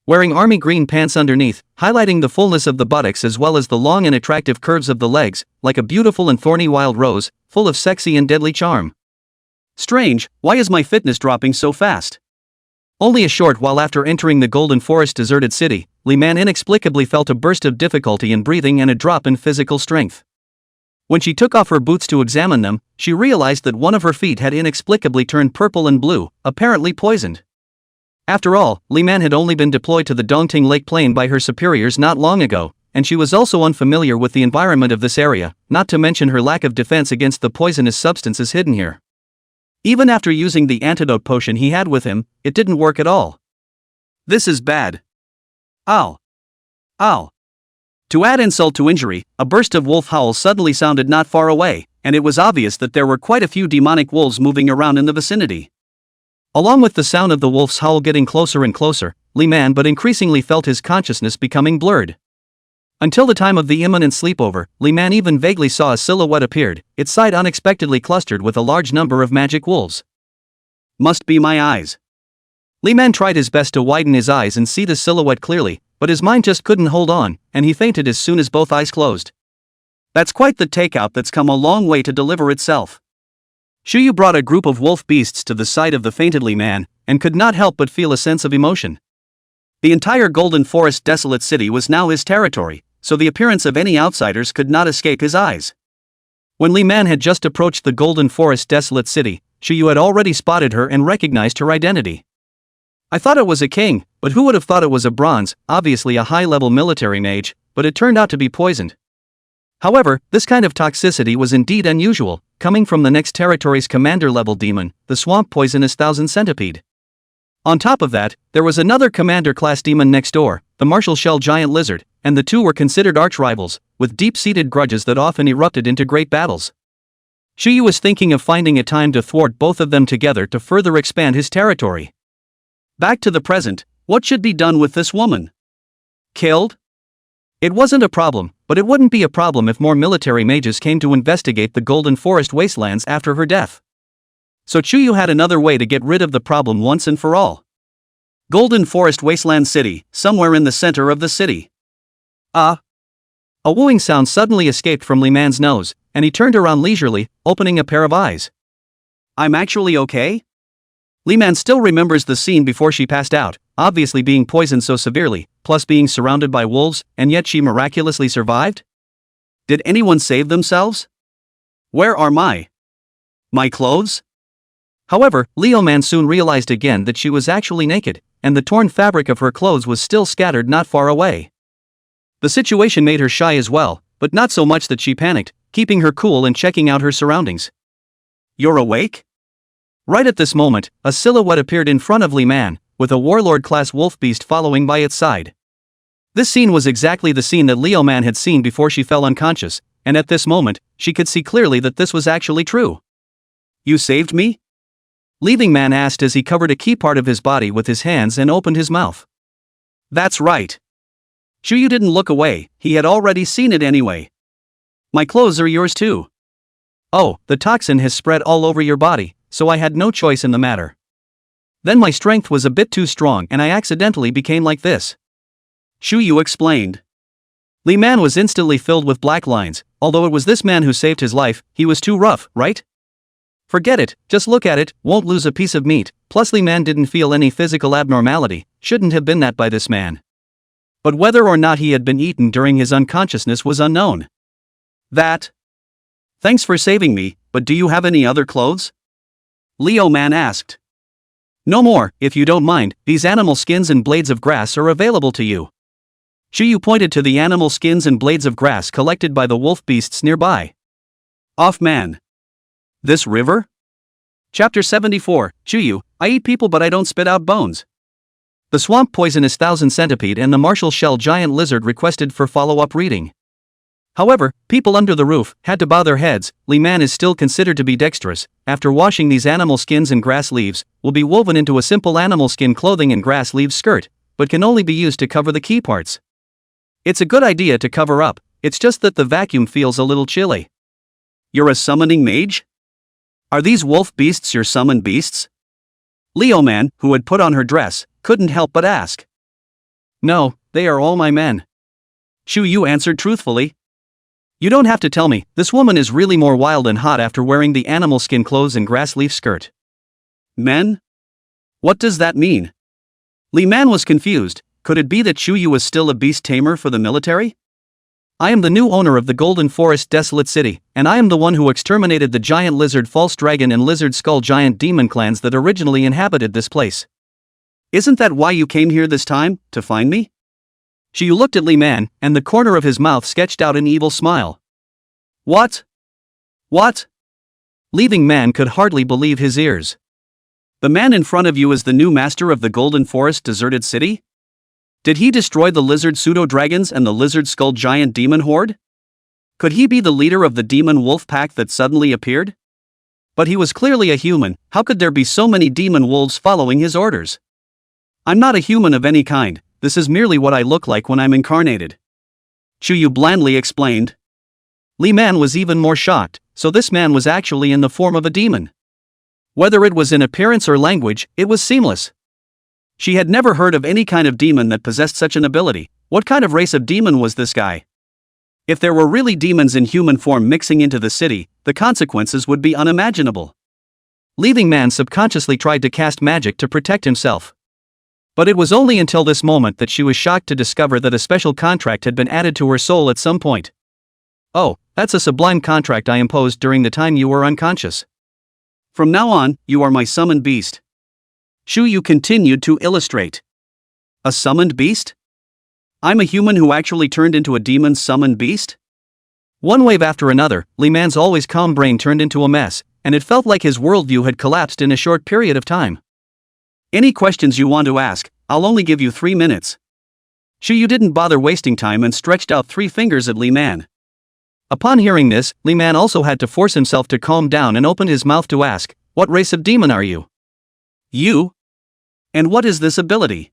Wearing army green pants underneath, highlighting the fullness of the buttocks as well as the long and attractive curves of the legs, like a beautiful and thorny wild rose, full of sexy and deadly charm. Strange, why is my fitness dropping so fast? Only a short while after entering the Golden Forest Deserted City, Li Man inexplicably felt a burst of difficulty in breathing and a drop in physical strength. When she took off her boots to examine them, she realized that one of her feet had inexplicably turned purple and blue, apparently poisoned. After all, Li Man had only been deployed to the Dongting Lake Plain by her superiors not long ago, and she was also unfamiliar with the environment of this area, not to mention her lack of defense against the poisonous substances hidden here. Even after using the antidote potion he had with him, it didn't work at all. This is bad. Ow. Ow. To add insult to injury, a burst of wolf howls suddenly sounded not far away, and it was obvious that there were quite a few demonic wolves moving around in the vicinity. Along with the sound of the wolf's howl getting closer and closer, Li Man but increasingly felt his consciousness becoming blurred. Until the time of the imminent sleepover, Li Man even vaguely saw a silhouette appeared, its side unexpectedly clustered with a large number of magic wolves. Must be my eyes. Li Man tried his best to widen his eyes and see the silhouette clearly, but his mind just couldn't hold on, and he fainted as soon as both eyes closed. That's quite the takeout that's come a long way to deliver itself. Shuyu brought a group of wolf beasts to the side of the fainted Li Man, and could not help but feel a sense of emotion. The entire Golden Forest desolate city was now his territory, so the appearance of any outsiders could not escape his eyes. When Li Man had just approached the Golden Forest desolate city, Shuyu had already spotted her and recognized her identity. I thought it was a king, but who would have thought it was a bronze, obviously a high-level military mage, but it turned out to be poisoned. However, this kind of toxicity was indeed unusual, coming from the next territory's commander-level demon, the swamp poisonous thousand centipede. On top of that, there was another commander-class demon next door, the martial shell giant lizard, and the two were considered arch-rivals, with deep-seated grudges that often erupted into great battles. Shuyu was thinking of finding a time to thwart both of them together to further expand his territory. Back to the present, what should be done with this woman? Killed? It wasn't a problem, but it wouldn't be a problem if more military mages came to investigate the Golden Forest wastelands after her death. So Shuyu had another way to get rid of the problem once and for all. Golden Forest Wasteland City, somewhere in the center of the city. A wooing sound suddenly escaped from Li Man's nose, and he turned around leisurely, opening a pair of eyes. I'm actually okay? Li Man still remembers the scene before she passed out, obviously being poisoned so severely, plus being surrounded by wolves, and yet she miraculously survived? Did anyone save themselves? Where are my clothes? However, Leo Man soon realized again that she was actually naked, and the torn fabric of her clothes was still scattered not far away. The situation made her shy as well, but not so much that she panicked, keeping her cool and checking out her surroundings. You're awake? Right at this moment, a silhouette appeared in front of Li Man, with a warlord-class wolf beast following by its side. This scene was exactly the scene that Leo Man had seen before she fell unconscious, and at this moment, she could see clearly that this was actually true. You saved me? Leaving Man asked as he covered a key part of his body with his hands and opened his mouth. That's right. Shuyu didn't look away, he had already seen it anyway. My clothes are yours too. Oh, the toxin has spread all over your body, so I had no choice in the matter. Then my strength was a bit too strong and I accidentally became like this. Shuyu explained. Li Man was instantly filled with black lines. Although it was this man who saved his life, he was too rough, right? Forget it, just look at it, won't lose a piece of meat. Plus Li Man didn't feel any physical abnormality, shouldn't have been that by this man. But whether or not he had been eaten during his unconsciousness was unknown. Thanks for saving me, but do you have any other clothes? Leo Man asked. No more, if you don't mind, these animal skins and blades of grass are available to you. Shuyu pointed to the animal skins and blades of grass collected by the wolf beasts nearby. Off man. This river? Chapter 74, Shuyu, I eat people but I don't spit out bones. The swamp poisonous thousand centipede and the martial shell giant lizard requested for follow-up reading. However, people under the roof had to bow their heads. Li Man is still considered to be dexterous. After washing these animal skins and grass leaves, will be woven into a simple animal skin clothing and grass leaves skirt, but can only be used to cover the key parts. It's a good idea to cover up, it's just that the vacuum feels a little chilly. You're a summoning mage? Are these wolf beasts your summoned beasts? Leo Man, who had put on her dress, couldn't help but ask. No, they are all my men. Shuyu answered truthfully. You don't have to tell me, this woman is really more wild and hot after wearing the animal skin clothes and grass leaf skirt. Men? What does that mean? Li Man was confused. Could it be that Shuyu was still a beast tamer for the military? I am the new owner of the Golden Forest desolate city, and I am the one who exterminated the giant lizard false dragon and lizard skull giant demon clans that originally inhabited this place. Isn't that why you came here this time, to find me? Zhao looked at Li Man, and the corner of his mouth sketched out an evil smile. What? What? Leaving Man could hardly believe his ears. The man in front of you is the new master of the Golden Forest deserted city? Did he destroy the lizard pseudo-dragons and the lizard skull giant demon horde? Could he be the leader of the demon wolf pack that suddenly appeared? But he was clearly a human. How could there be so many demon wolves following his orders? I'm not a human of any kind, this is merely what I look like when I'm incarnated. Zhao blandly explained. Li Man was even more shocked, so this man was actually in the form of a demon. Whether it was in appearance or language, it was seamless. She had never heard of any kind of demon that possessed such an ability. What kind of race of demon was this guy? If there were really demons in human form mixing into the city, the consequences would be unimaginable. Leaving Man subconsciously tried to cast magic to protect himself. But it was only until this moment that she was shocked to discover that a special contract had been added to her soul at some point. Oh, that's a sublime contract I imposed during the time you were unconscious. From now on, you are my summoned beast. Zhao continued to illustrate. A summoned beast? I'm a human who actually turned into a demon's summoned beast? One wave after another, Li Man's always calm brain turned into a mess, and it felt like his worldview had collapsed in a short period of time. Any questions you want to ask, I'll only give you 3 minutes. Zhao didn't bother wasting time and stretched out 3 fingers at Li Man. Upon hearing this, Li Man also had to force himself to calm down and opened his mouth to ask, "What race of demon are you?" You? And what is this ability?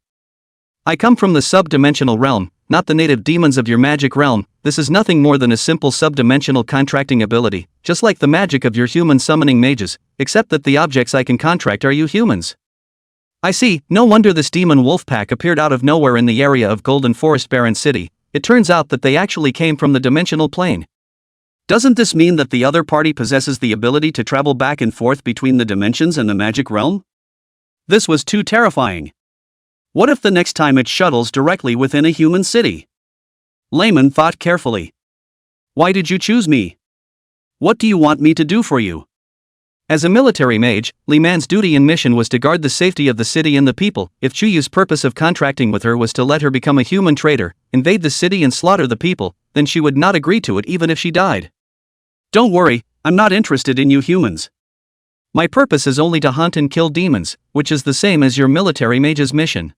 I come from the sub-dimensional realm, not the native demons of your magic realm. This is nothing more than a simple sub-dimensional contracting ability, just like the magic of your human summoning mages, except that the objects I can contract are you humans. I see, no wonder this demon wolf pack appeared out of nowhere in the area of Golden Forest Barren City. It turns out that they actually came from the dimensional plane. Doesn't this mean that the other party possesses the ability to travel back and forth between the dimensions and the magic realm? This was too terrifying. What if the next time it shuttles directly within a human city? Layman thought carefully. Why did you choose me? What do you want me to do for you? As a military mage, Li Man's duty and mission was to guard the safety of the city and the people. If Zhao's purpose of contracting with her was to let her become a human traitor, invade the city and slaughter the people, then she would not agree to it even if she died. Don't worry, I'm not interested in you humans. My purpose is only to hunt and kill demons, which is the same as your military mage's mission.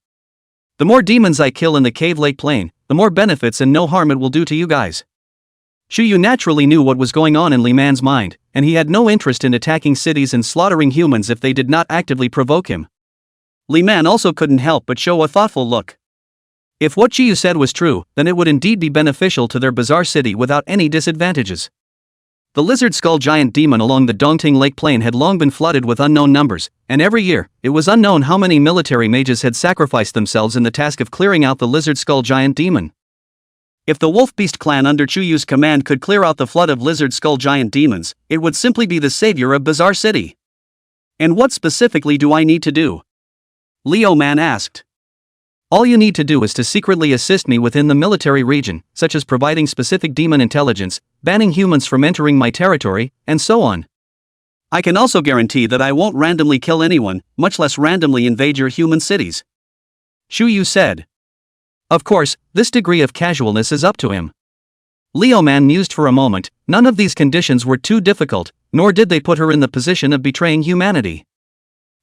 The more demons I kill in the Cave Lake Plain, the more benefits and no harm it will do to you guys. Zhao naturally knew what was going on in Li Man's mind, and he had no interest in attacking cities and slaughtering humans if they did not actively provoke him. Li Man also couldn't help but show a thoughtful look. If what Zhao said was true, then it would indeed be beneficial to their bizarre city without any disadvantages. The lizard skull giant demon along the Dongting Lake Plain had long been flooded with unknown numbers, and every year, it was unknown how many military mages had sacrificed themselves in the task of clearing out the lizard skull giant demon. If the Wolf Beast clan under Zhao's command could clear out the flood of lizard skull giant demons, it would simply be the savior of Bizarre City. And what specifically do I need to do? Leo Man asked. All you need to do is to secretly assist me within the military region, such as providing specific demon intelligence, banning humans from entering my territory, and so on. I can also guarantee that I won't randomly kill anyone, much less randomly invade your human cities. Zhao said. Of course, this degree of casualness is up to him. Leo Man mused for a moment. None of these conditions were too difficult, nor did they put her in the position of betraying humanity.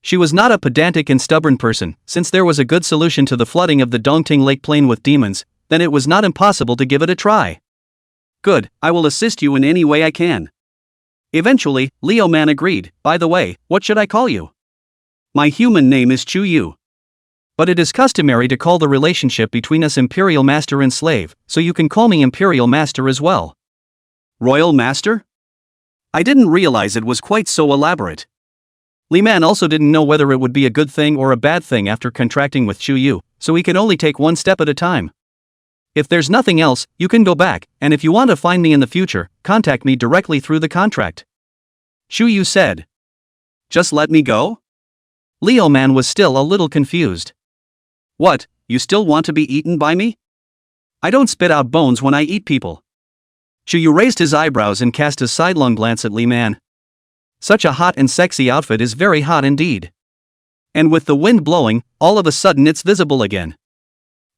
She was not a pedantic and stubborn person. Since there was a good solution to the flooding of the Dongting Lake Plain with demons, then it was not impossible to give it a try. Good, I will assist you in any way I can. Eventually, Leo Man agreed. By the way, what should I call you? My human name is Zhao. But it is customary to call the relationship between us Imperial Master and Slave, so you can call me Imperial Master as well. Royal Master? I didn't realize it was quite so elaborate. Li Man also didn't know whether it would be a good thing or a bad thing after contracting with Zhao, so he could only take one step at a time. If there's nothing else, you can go back, and if you want to find me in the future, contact me directly through the contract. Zhao said. Just let me go? Leo Man was still a little confused. What, you still want to be eaten by me? I don't spit out bones when I eat people. Zhao raised his eyebrows and cast a sidelong glance at Li Man. Such a hot and sexy outfit is very hot indeed. And with the wind blowing, all of a sudden it's visible again.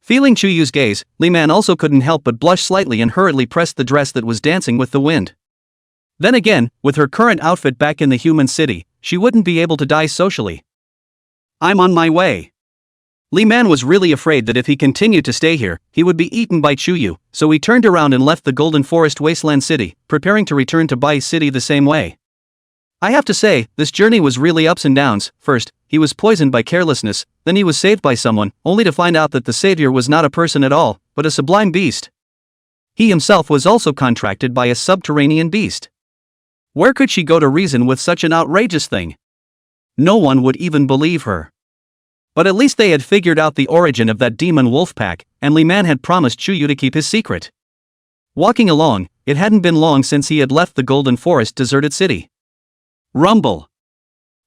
Feeling Chuyu's gaze, Li Man also couldn't help but blush slightly and hurriedly pressed the dress that was dancing with the wind. Then again, with her current outfit back in the human city, she wouldn't be able to die socially. I'm on my way. Li Man was really afraid that if he continued to stay here, he would be eaten by Chuyu, so he turned around and left the Golden Forest Wasteland City, preparing to return to Bai City the same way. I have to say, this journey was really ups and downs. First, he was poisoned by carelessness, then he was saved by someone, only to find out that the savior was not a person at all, but a sublime beast. He himself was also contracted by a subterranean beast. Where could she go to reason with such an outrageous thing? No one would even believe her. But at least they had figured out the origin of that demon wolf pack, and Li Man had promised Chuyu to keep his secret. Walking along, it hadn't been long since he had left the Golden Forest deserted city. Rumble.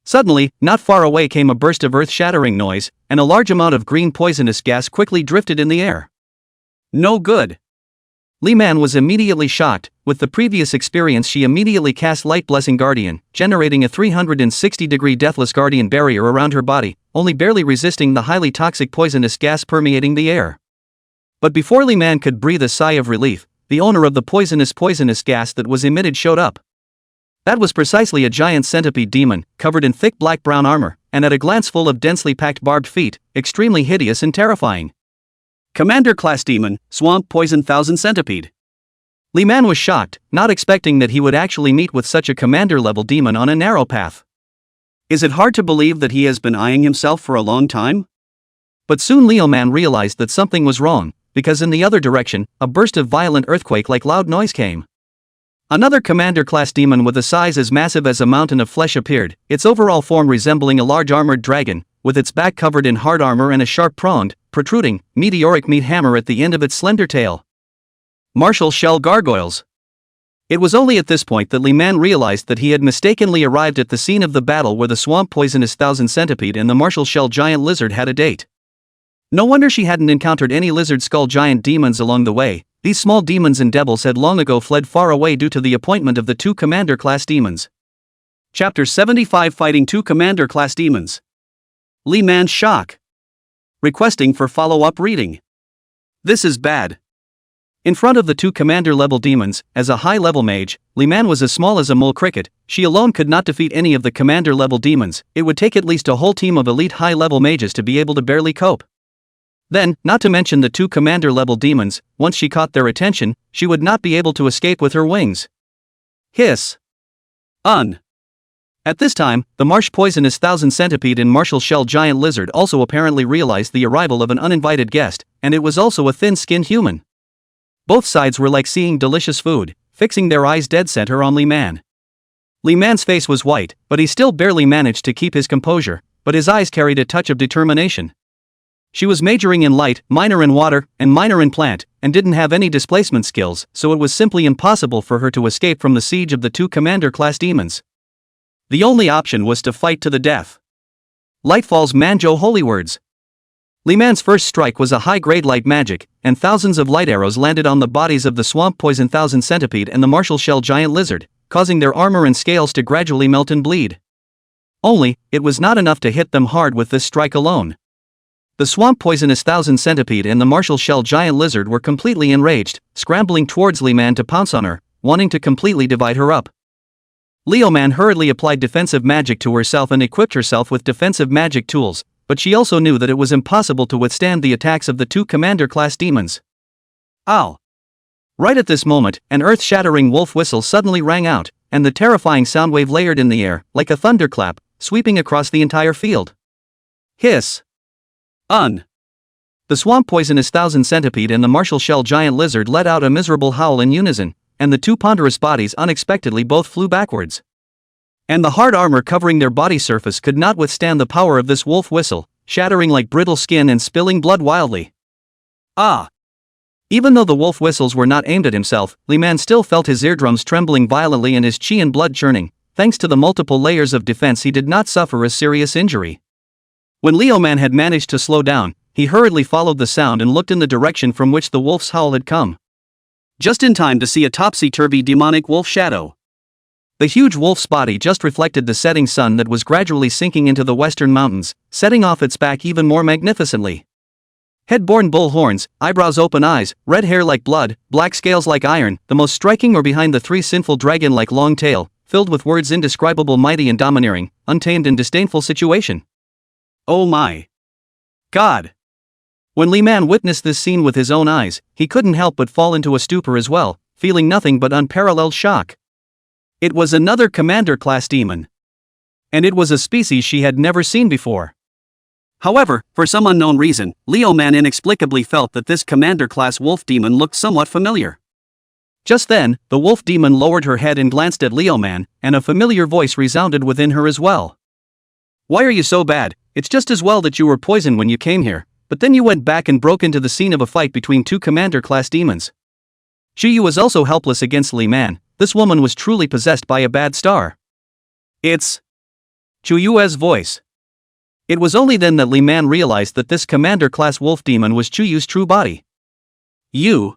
Suddenly, not far away came a burst of earth-shattering noise, and a large amount of green poisonous gas quickly drifted in the air. No good. Li Man was immediately shocked. With the previous experience, she immediately cast Light Blessing Guardian, generating a 360-degree Deathless Guardian barrier around her body, only barely resisting the highly toxic poisonous gas permeating the air. But before Li Man could breathe a sigh of relief, the owner of the poisonous gas that was emitted showed up. That was precisely a giant centipede demon, covered in thick black-brown armor, and at a glance full of densely packed barbed feet, extremely hideous and terrifying. Commander Class Demon, Swamp Poison Thousand Centipede. Li Man was shocked, not expecting that he would actually meet with such a commander-level demon on a narrow path. Is it hard to believe that he has been eyeing himself for a long time? But soon Li Man realized that something was wrong, because in the other direction, a burst of violent earthquake-like loud noise came. Another commander-class demon with a size as massive as a mountain of flesh appeared, its overall form resembling a large armored dragon, with its back covered in hard armor and a sharp-pronged, protruding, meteoric meat hammer at the end of its slender tail. Martial Shell Gargoyles. It was only at this point that Li Man realized that he had mistakenly arrived at the scene of the battle where the Swamp Poisonous Thousand Centipede and the Martial Shell Giant Lizard had a date. No wonder she hadn't encountered any lizard skull giant demons along the way. These small demons and devils had long ago fled far away due to the appointment of the two commander-class demons. Chapter 75, Fighting Two Commander-Class Demons. Li Man's shock. Requesting for follow-up reading. This is bad. In front of the two commander-level demons, as a high-level mage, Li Man was as small as a mole cricket. She alone could not defeat any of the commander-level demons. It would take at least a whole team of elite high-level mages to be able to barely cope. Then, not to mention the two commander-level demons, once she caught their attention, she would not be able to escape with her wings. Hiss. At this time, the Marsh Poisonous Thousand Centipede and Martial Shell Giant Lizard also apparently realized the arrival of an uninvited guest, and it was also a thin-skinned human. Both sides were like seeing delicious food, fixing their eyes dead center on Li Man. Li Man's face was white, but he still barely managed to keep his composure, but his eyes carried a touch of determination. She was majoring in light, minor in water, and minor in plant, and didn't have any displacement skills, so it was simply impossible for her to escape from the siege of the two commander-class demons. The only option was to fight to the death. Lightfall's Manjo Holy Words. Li Man's first strike was a high-grade light magic, and thousands of light arrows landed on the bodies of the Swamp Poison Thousand Centipede and the Martial Shell Giant Lizard, causing their armor and scales to gradually melt and bleed. Only, it was not enough to hit them hard with this strike alone. The Swamp Poisonous Thousand Centipede and the Martial Shell Giant Lizard were completely enraged, scrambling towards Li Man to pounce on her, wanting to completely divide her up. Li Man hurriedly applied defensive magic to herself and equipped herself with defensive magic tools, but she also knew that it was impossible to withstand the attacks of the two commander-class demons. Ow! Right at this moment, an earth-shattering wolf whistle suddenly rang out, and the terrifying sound wave layered in the air, like a thunderclap, sweeping across the entire field. Hiss! The Swamp Poisonous Thousand Centipede and the Martial Shell Giant Lizard let out a miserable howl in unison, and the two ponderous bodies unexpectedly both flew backwards. And the hard armor covering their body surface could not withstand the power of this wolf whistle, shattering like brittle skin and spilling blood wildly. Even though the wolf whistles were not aimed at himself, Li Man still felt his eardrums trembling violently and his chi and blood churning. Thanks to the multiple layers of defense, he did not suffer a serious injury. When Li Man had managed to slow down, he hurriedly followed the sound and looked in the direction from which the wolf's howl had come. Just in time to see a topsy-turvy demonic wolf shadow. The huge wolf's body just reflected the setting sun that was gradually sinking into the western mountains, setting off its back even more magnificently. Head-borne bull horns, eyebrows open eyes, red hair like blood, black scales like iron, the most striking were behind the three sinful dragon-like long tail, filled with words indescribable mighty and domineering, untamed and disdainful situation. Oh my God! When Li Man witnessed this scene with his own eyes, he couldn't help but fall into a stupor as well, feeling nothing but unparalleled shock. It was another commander-class demon. And it was a species she had never seen before. However, for some unknown reason, Leo Man inexplicably felt that this commander-class wolf demon looked somewhat familiar. Just then, the wolf demon lowered her head and glanced at Leo Man, and a familiar voice resounded within her as well. Why are you so bad? It's just as well that you were poisoned when you came here, but then you went back and broke into the scene of a fight between two commander-class demons. Shuyu was also helpless against Li Man. This woman was truly possessed by a bad star. It's Chuyu's voice. It was only then that Li Man realized that this commander-class wolf demon was Chuyu's true body. You.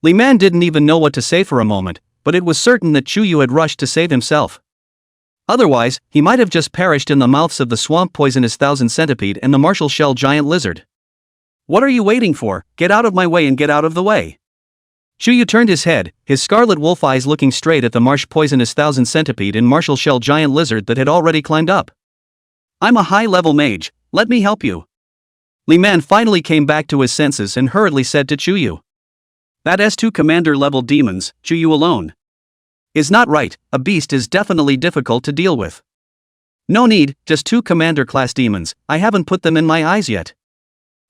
Li Man didn't even know what to say for a moment, but it was certain that Chuyu had rushed to save himself. Otherwise, he might have just perished in the mouths of the swamp poisonous thousand centipede and the martial shell giant lizard. What are you waiting for? Get out of my way and get out of the way. Chuyu turned his head, his scarlet wolf eyes looking straight at the marsh poisonous thousand centipede and martial shell giant lizard that had already climbed up. I'm a high-level mage, let me help you. Li Man finally came back to his senses and hurriedly said to Chuyu. That S2 commander-level demons, Chuyu alone. Is not right, a beast is definitely difficult to deal with. No need, just two commander-class demons, I haven't put them in my eyes yet.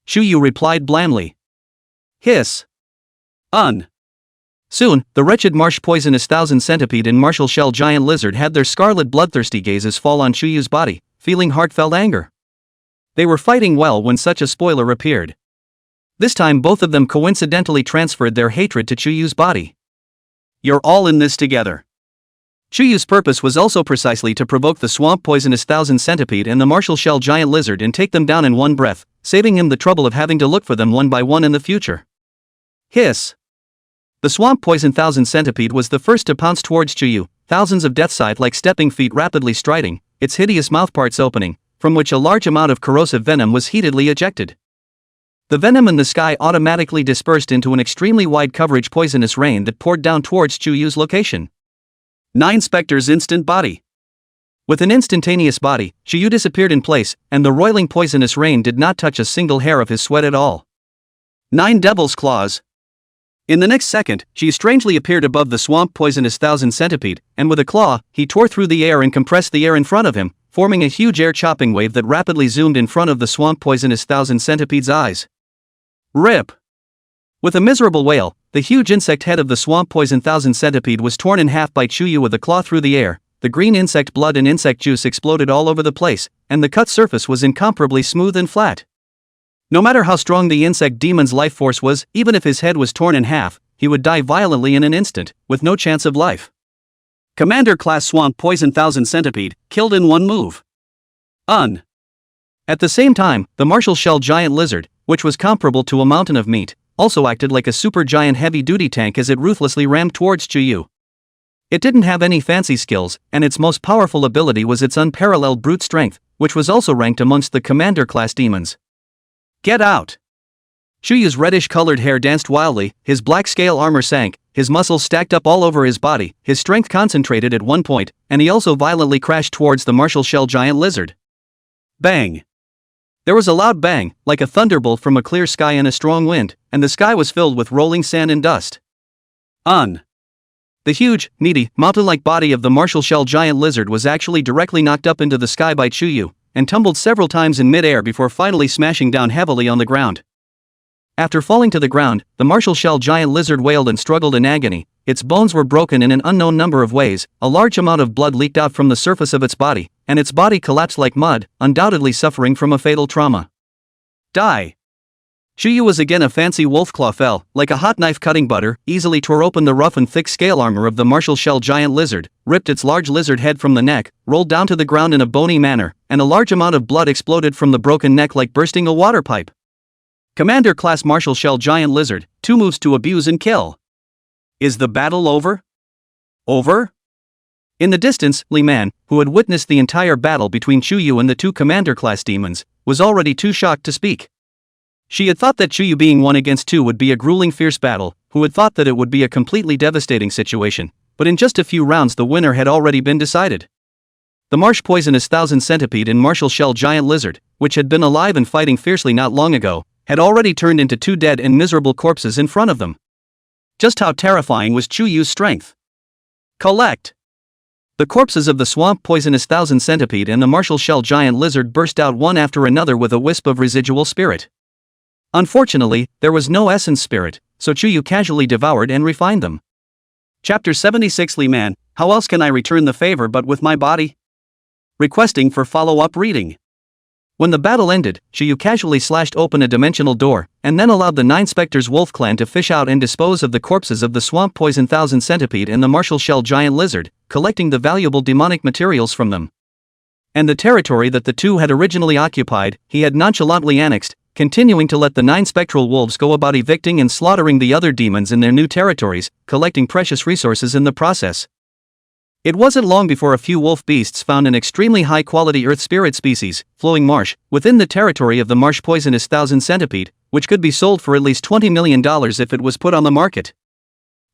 Chuyu replied blandly. Hiss. Soon, the wretched marsh poisonous thousand centipede and martial shell giant lizard had their scarlet bloodthirsty gazes fall on Chuyu's body, feeling heartfelt anger. They were fighting well when such a spoiler appeared. This time both of them coincidentally transferred their hatred to Chuyu's body. You're all in this together. Chuyu's purpose was also precisely to provoke the swamp poisonous thousand centipede and the martial shell giant lizard and take them down in one breath, saving him the trouble of having to look for them one by one in the future. Hiss. The swamp poison thousand centipede was the first to pounce towards Chuyu, thousands of death scythe-like stepping feet rapidly striding, its hideous mouthparts opening, from which a large amount of corrosive venom was heatedly ejected. The venom in the sky automatically dispersed into an extremely wide coverage poisonous rain that poured down towards Chuyu's location. 9 Spectre's instant body. With an instantaneous body, Chuyu disappeared in place, and the roiling poisonous rain did not touch a single hair of his sweat at all. 9 Devil's Claws. In the next second, she strangely appeared above the swamp poisonous thousand centipede, and with a claw, he tore through the air and compressed the air in front of him, forming a huge air-chopping wave that rapidly zoomed in front of the swamp poisonous thousand centipede's eyes. Rip! With a miserable wail, the huge insect head of the swamp poison thousand centipede was torn in half by Chuyu with a claw through the air, the green insect blood and insect juice exploded all over the place, and the cut surface was incomparably smooth and flat. No matter how strong the insect demon's life force was, even if his head was torn in half, he would die violently in an instant, with no chance of life. Commander-class swamp poison thousand centipede, killed in one move. At the same time, the martial shell giant lizard, which was comparable to a mountain of meat, also acted like a supergiant heavy-duty tank as it ruthlessly rammed towards Chuyu. It didn't have any fancy skills, and its most powerful ability was its unparalleled brute strength, which was also ranked amongst the commander-class demons. Get out! Chuyu's reddish-colored hair danced wildly, his black scale armor sank, his muscles stacked up all over his body, his strength concentrated at one point, and he also violently crashed towards the martial shell giant lizard. Bang! There was a loud bang, like a thunderbolt from a clear sky and a strong wind, and the sky was filled with rolling sand and dust. The huge, meaty, mountain-like body of the martial shell giant lizard was actually directly knocked up into the sky by Chuyu, and tumbled several times in mid-air before finally smashing down heavily on the ground. After falling to the ground, the martial shell giant lizard wailed and struggled in agony, its bones were broken in an unknown number of ways, a large amount of blood leaked out from the surface of its body, and its body collapsed like mud, undoubtedly suffering from a fatal trauma. Die! Chuyu was again a fancy wolf claw fell, like a hot knife cutting butter, easily tore open the rough and thick scale armor of the martial shell giant lizard, ripped its large lizard head from the neck, rolled down to the ground in a bony manner, and a large amount of blood exploded from the broken neck like bursting a water pipe. Commander-class martial shell giant lizard, 2 moves to abuse and kill. Is the battle over? Over? In the distance, Li Man, who had witnessed the entire battle between Chu Yu and the two commander-class demons, was already too shocked to speak. She had thought that Chu Yu being 1 against 2 would be a grueling fierce battle, who had thought that it would be a completely devastating situation, but in just a few rounds the winner had already been decided. The marsh poisonous thousand centipede and martial shell giant lizard, which had been alive and fighting fiercely not long ago, had already turned into 2 dead and miserable corpses in front of them. Just how terrifying was Chu Yu's strength? Collect! The corpses of the swamp poisonous thousand centipede and the martial shell giant lizard burst out one after another with a wisp of residual spirit. Unfortunately, there was no essence spirit, so Chu Yu casually devoured and refined them. Chapter 76 Li Man, how else can I return the favor but with my body? Requesting for follow-up reading. When the battle ended, Chu Yu casually slashed open a dimensional door, and then allowed the 9 Spectres Wolf Clan to fish out and dispose of the corpses of the swamp poison thousand centipede and the martial shell giant lizard, collecting the valuable demonic materials from them. And the territory that the two had originally occupied, he had nonchalantly annexed, continuing to let the 9 spectral wolves go about evicting and slaughtering the other demons in their new territories, collecting precious resources in the process. It wasn't long before a few wolf beasts found an extremely high-quality earth spirit species, flowing marsh, within the territory of the marsh poisonous thousand centipede, which could be sold for at least $20 million if it was put on the market.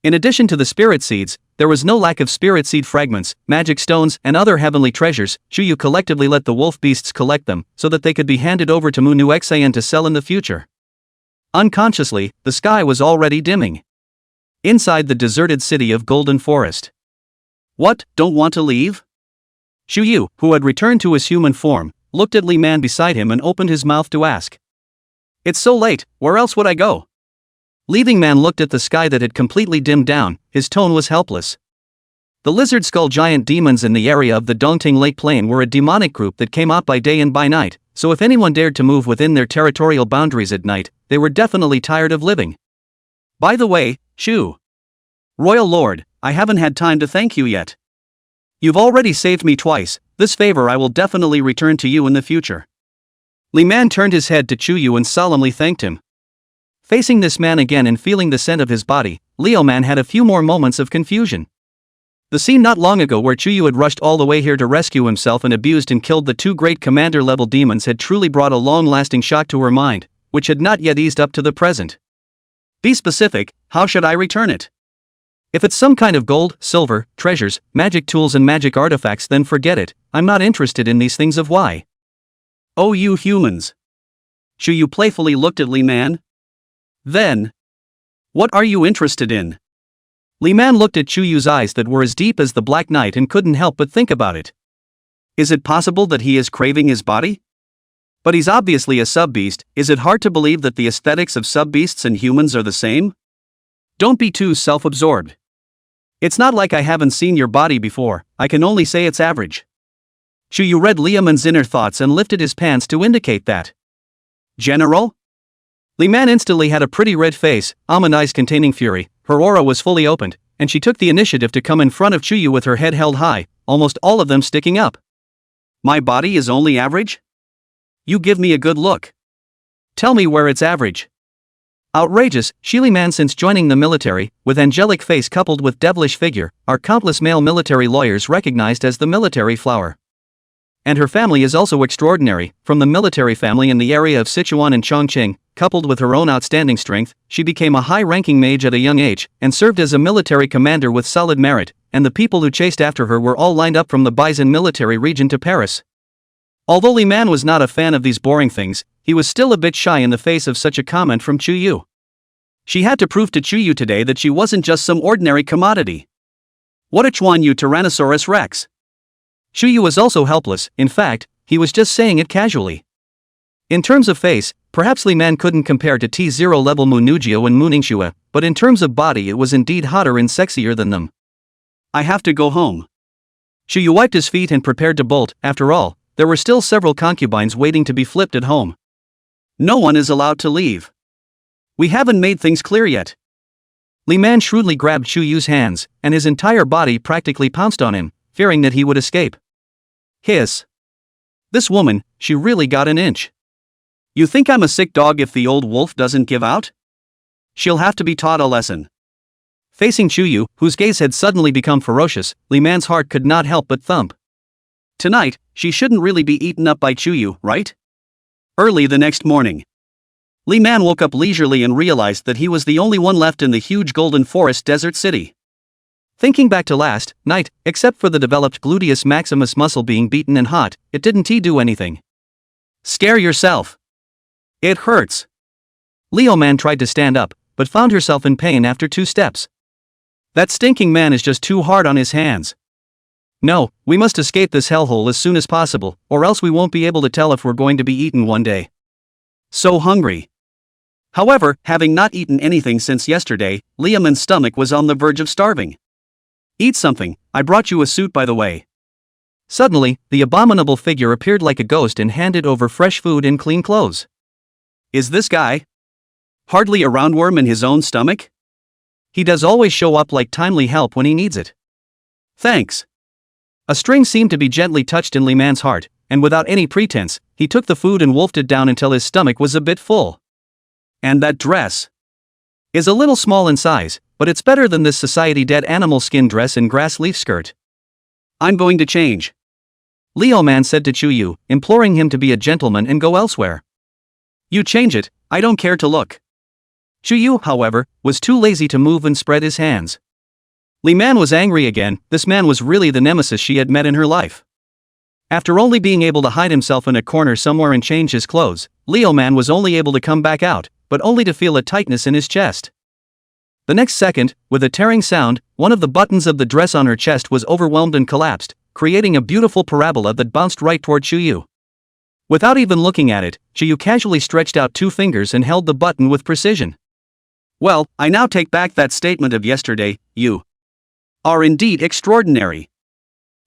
In addition to the spirit seeds, there was no lack of spirit seed fragments, magic stones, and other heavenly treasures. Chu Yu collectively let the wolf beasts collect them, so that they could be handed over to Mu Nu Xan to sell in the future. Unconsciously, the sky was already dimming. Inside the deserted city of Golden Forest. What, don't want to leave? Chu Yu, who had returned to his human form, looked at Li Man beside him and opened his mouth to ask. It's so late, where else would I go? Leaving Man looked at the sky that had completely dimmed down, his tone was helpless. The lizard skull giant demons in the area of the Dongting Lake Plain were a demonic group that came out by day and by night, so if anyone dared to move within their territorial boundaries at night, they were definitely tired of living. By the way, Chu. Royal Lord, I haven't had time to thank you yet. You've already saved me twice, this favor I will definitely return to you in the future. Li Man turned his head to Chu Yu and solemnly thanked him. Facing this man again and feeling the scent of his body, Leo Man had a few more moments of confusion. The scene not long ago where Chu Yu had rushed all the way here to rescue himself and abused and killed the 2 great commander-level demons had truly brought a long-lasting shock to her mind, which had not yet eased up to the present. Be specific, how should I return it? If it's some kind of gold, silver, treasures, magic tools and magic artifacts, then forget it, I'm not interested in these things of why. Oh, you humans. Chu Yu playfully looked at Li Man. Then, what are you interested in? Li Man looked at Chu Yu's eyes that were as deep as the black night and couldn't help but think about it. Is it possible that he is craving his body? But he's obviously a sub-beast. Is it hard to believe that the aesthetics of sub-beasts and humans are the same? Don't be too self-absorbed. It's not like I haven't seen your body before, I can only say it's average. Chu Yu read Li Man's inner thoughts and lifted his pants to indicate that. General? Li Man instantly had a pretty red face, almond eyes containing fury, her aura was fully opened, and she took the initiative to come in front of Chu Yu with her head held high, almost all of them sticking up. My body is only average? You give me a good look. Tell me where it's average. Outrageous, Li Man since joining the military, with angelic face coupled with devilish figure, are countless male military lawyers recognized as the military flower. And her family is also extraordinary, from the military family in the area of Sichuan and Chongqing, coupled with her own outstanding strength, she became a high-ranking mage at a young age, and served as a military commander with solid merit, and the people who chased after her were all lined up from the Bison military region to Paris. Although Li Man was not a fan of these boring things, he was still a bit shy in the face of such a comment from Chu Yu. She had to prove to Chu Yu today that she wasn't just some ordinary commodity. What a Chuan Yu Tyrannosaurus Rex! Chu Yu was also helpless, in fact, he was just saying it casually. In terms of face, perhaps Li Man couldn't compare to T0 level Mu Nujio and Mu Ningxue, but in terms of body it was indeed hotter and sexier than them. I have to go home. Chu Yu wiped his feet and prepared to bolt. After all, there were still several concubines waiting to be flipped at home. No one is allowed to leave. We haven't made things clear yet. Li Man shrewdly grabbed Chu Yu's hands, and his entire body practically pounced on him, fearing that he would escape. Hiss. This woman, she really got an inch. You think I'm a sick dog if the old wolf doesn't give out? She'll have to be taught a lesson. Facing Chuyu, whose gaze had suddenly become ferocious, Li Man's heart could not help but thump. Tonight, she shouldn't really be eaten up by Chuyu, right? Early the next morning, Li Man woke up leisurely and realized that he was the only one left in the huge golden forest desert city. Thinking back to last night, except for the developed gluteus maximus muscle being beaten and hot, it didn't do anything. Scare yourself. It hurts. Leo Man tried to stand up, but found herself in pain after 2 steps. That stinking man is just too hard on his hands. No, we must escape this hellhole as soon as possible, or else we won't be able to tell if we're going to be eaten one day. So hungry. However, having not eaten anything since yesterday, Leo Man's stomach was on the verge of starving. Eat something, I brought you a suit by the way. Suddenly, the abominable figure appeared like a ghost and handed over fresh food and clean clothes. Is this guy hardly a roundworm in his own stomach? He does always show up like timely help when he needs it. Thanks. A string seemed to be gently touched in Li Man's heart, and without any pretense, he took the food and wolfed it down until his stomach was a bit full. And that dress is a little small in size, but it's better than this society dead animal skin dress and grass leaf skirt. I'm going to change. Leo Man said to Chuyu, imploring him to be a gentleman and go elsewhere. You change it, I don't care to look. Chuyu, however, was too lazy to move and spread his hands. Li Man was angry again. This man was really the nemesis she had met in her life. After only being able to hide himself in a corner somewhere and change his clothes, Leo Man was only able to come back out, but only to feel a tightness in his chest. The next second, with a tearing sound, one of the buttons of the dress on her chest was overwhelmed and collapsed, creating a beautiful parabola that bounced right toward Chuyu. Without even looking at it, Chuyu casually stretched out 2 fingers and held the button with precision. Well, I now take back that statement of yesterday. You are indeed extraordinary.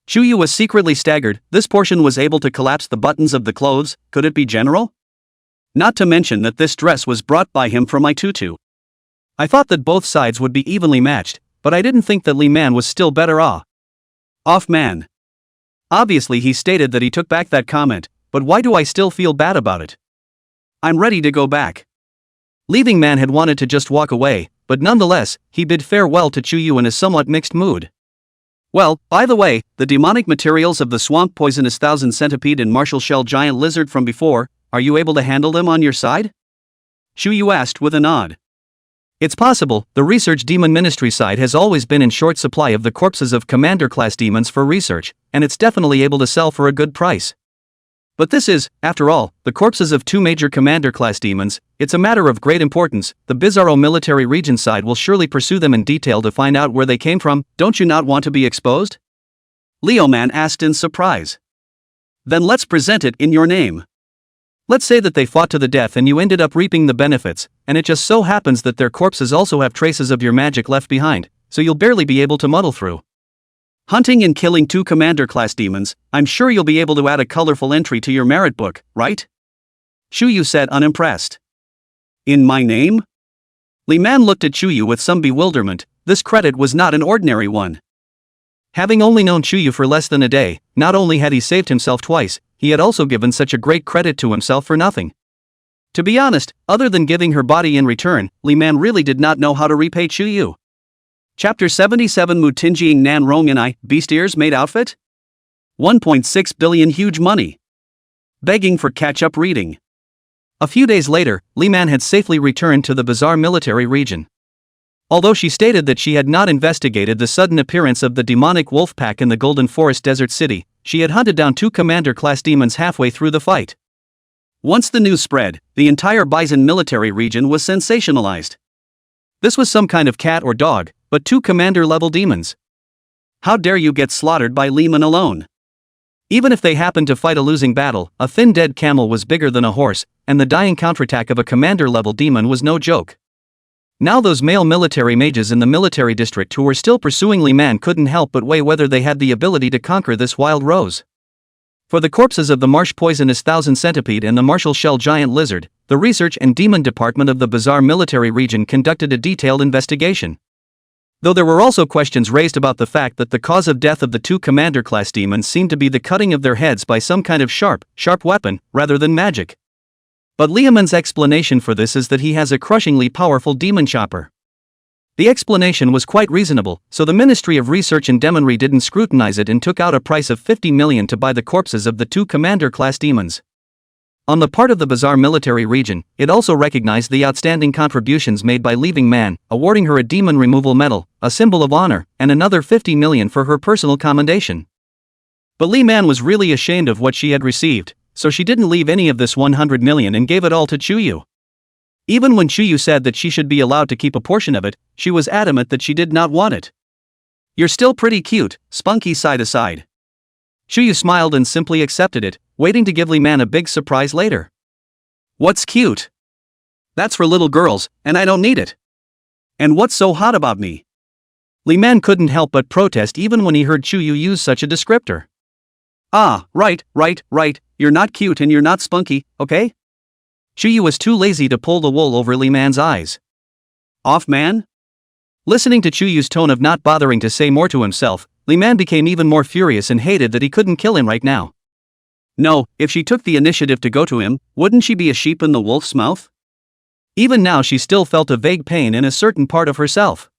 Chuyu was secretly staggered. This portion was able to collapse the buttons of the clothes. Could it be general? Not to mention that this dress was brought by him for my tutu. I thought that both sides would be evenly matched, but I didn't think that Li Man was still better off man. Obviously he stated that he took back that comment, but why do I still feel bad about it? I'm ready to go back. Leaving Man had wanted to just walk away, but nonetheless, he bid farewell to Chuyu in a somewhat mixed mood. Well, by the way, the demonic materials of the swamp poisonous thousand centipede and martial shell giant lizard from before, are you able to handle them on your side? Chuyu asked with a nod. It's possible. The research demon ministry side has always been in short supply of the corpses of commander-class demons for research, and it's definitely able to sell for a good price. But this is, after all, the corpses of 2 major commander-class demons. It's a matter of great importance. The Bizarro military region side will surely pursue them in detail to find out where they came from. Don't you not want to be exposed? Leo Man asked in surprise. Then let's present it in your name. Let's say that they fought to the death and you ended up reaping the benefits, and it just so happens that their corpses also have traces of your magic left behind, so you'll barely be able to muddle through. Hunting and killing 2 commander-class demons, I'm sure you'll be able to add a colorful entry to your merit book, right? Chuyu said unimpressed. In my name? Li Man looked at Chuyu with some bewilderment. This credit was not an ordinary one. Having only known Chuyu for less than a day, not only had he saved himself twice, he had also given such a great credit to himself for nothing. To be honest, other than giving her body in return, Li Man really did not know how to repay Chuyu. Chapter 77 Mutinjiing Nan Romyanai, Beast Ears Made Outfit? 1.6 billion huge money. Begging for catch-up reading. A few days later, Li Man had safely returned to the bizarre military region. Although she stated that she had not investigated the sudden appearance of the demonic wolf pack in the Golden Forest Desert City, she had hunted down 2 commander-class demons halfway through the fight. Once the news spread, the entire Bison military region was sensationalized. This was some kind of cat or dog, but 2 commander-level demons. How dare you get slaughtered by Li Man alone? Even if they happened to fight a losing battle, a thin dead camel was bigger than a horse, and the dying counterattack of a commander-level demon was no joke. Now those male military mages in the military district who were still pursuing Li Man couldn't help but weigh whether they had the ability to conquer this wild rose. For the corpses of the marsh poisonous thousand centipede and the martial shell giant lizard, the research and demon department of the bizarre military region conducted a detailed investigation. Though there were also questions raised about the fact that the cause of death of the 2 commander-class demons seemed to be the cutting of their heads by some kind of sharp weapon, rather than magic. But Leo Man's explanation for this is that he has a crushingly powerful demon chopper. The explanation was quite reasonable, so the Ministry of Research and Demonry didn't scrutinize it and took out a price of 50 million to buy the corpses of the 2 commander-class demons. On the part of the Bazaar military region, it also recognized the outstanding contributions made by Leaving Man, awarding her a demon removal medal, a symbol of honor, and another 50 million for her personal commendation. But Li Man was really ashamed of what she had received, so she didn't leave any of this 100 million and gave it all to Chuyu. Even when Chuyu said that she should be allowed to keep a portion of it, she was adamant that she did not want it. "You're still pretty cute," Spunky sighed aside. Chuyu smiled and simply accepted it, waiting to give Li Man a big surprise later. "What's cute? That's for little girls, and I don't need it. And what's so hot about me?" Li Man couldn't help but protest even when he heard Chuyu use such a descriptor. "Ah, right, you're not cute and you're not spunky, okay?" Chuyu was too lazy to pull the wool over Li Man's eyes. "Off, man?" Listening to Chuyu's tone of not bothering to say more to himself, Li Man became even more furious and hated that he couldn't kill him right now. No, if she took the initiative to go to him, wouldn't she be a sheep in the wolf's mouth? Even now she still felt a vague pain in a certain part of herself.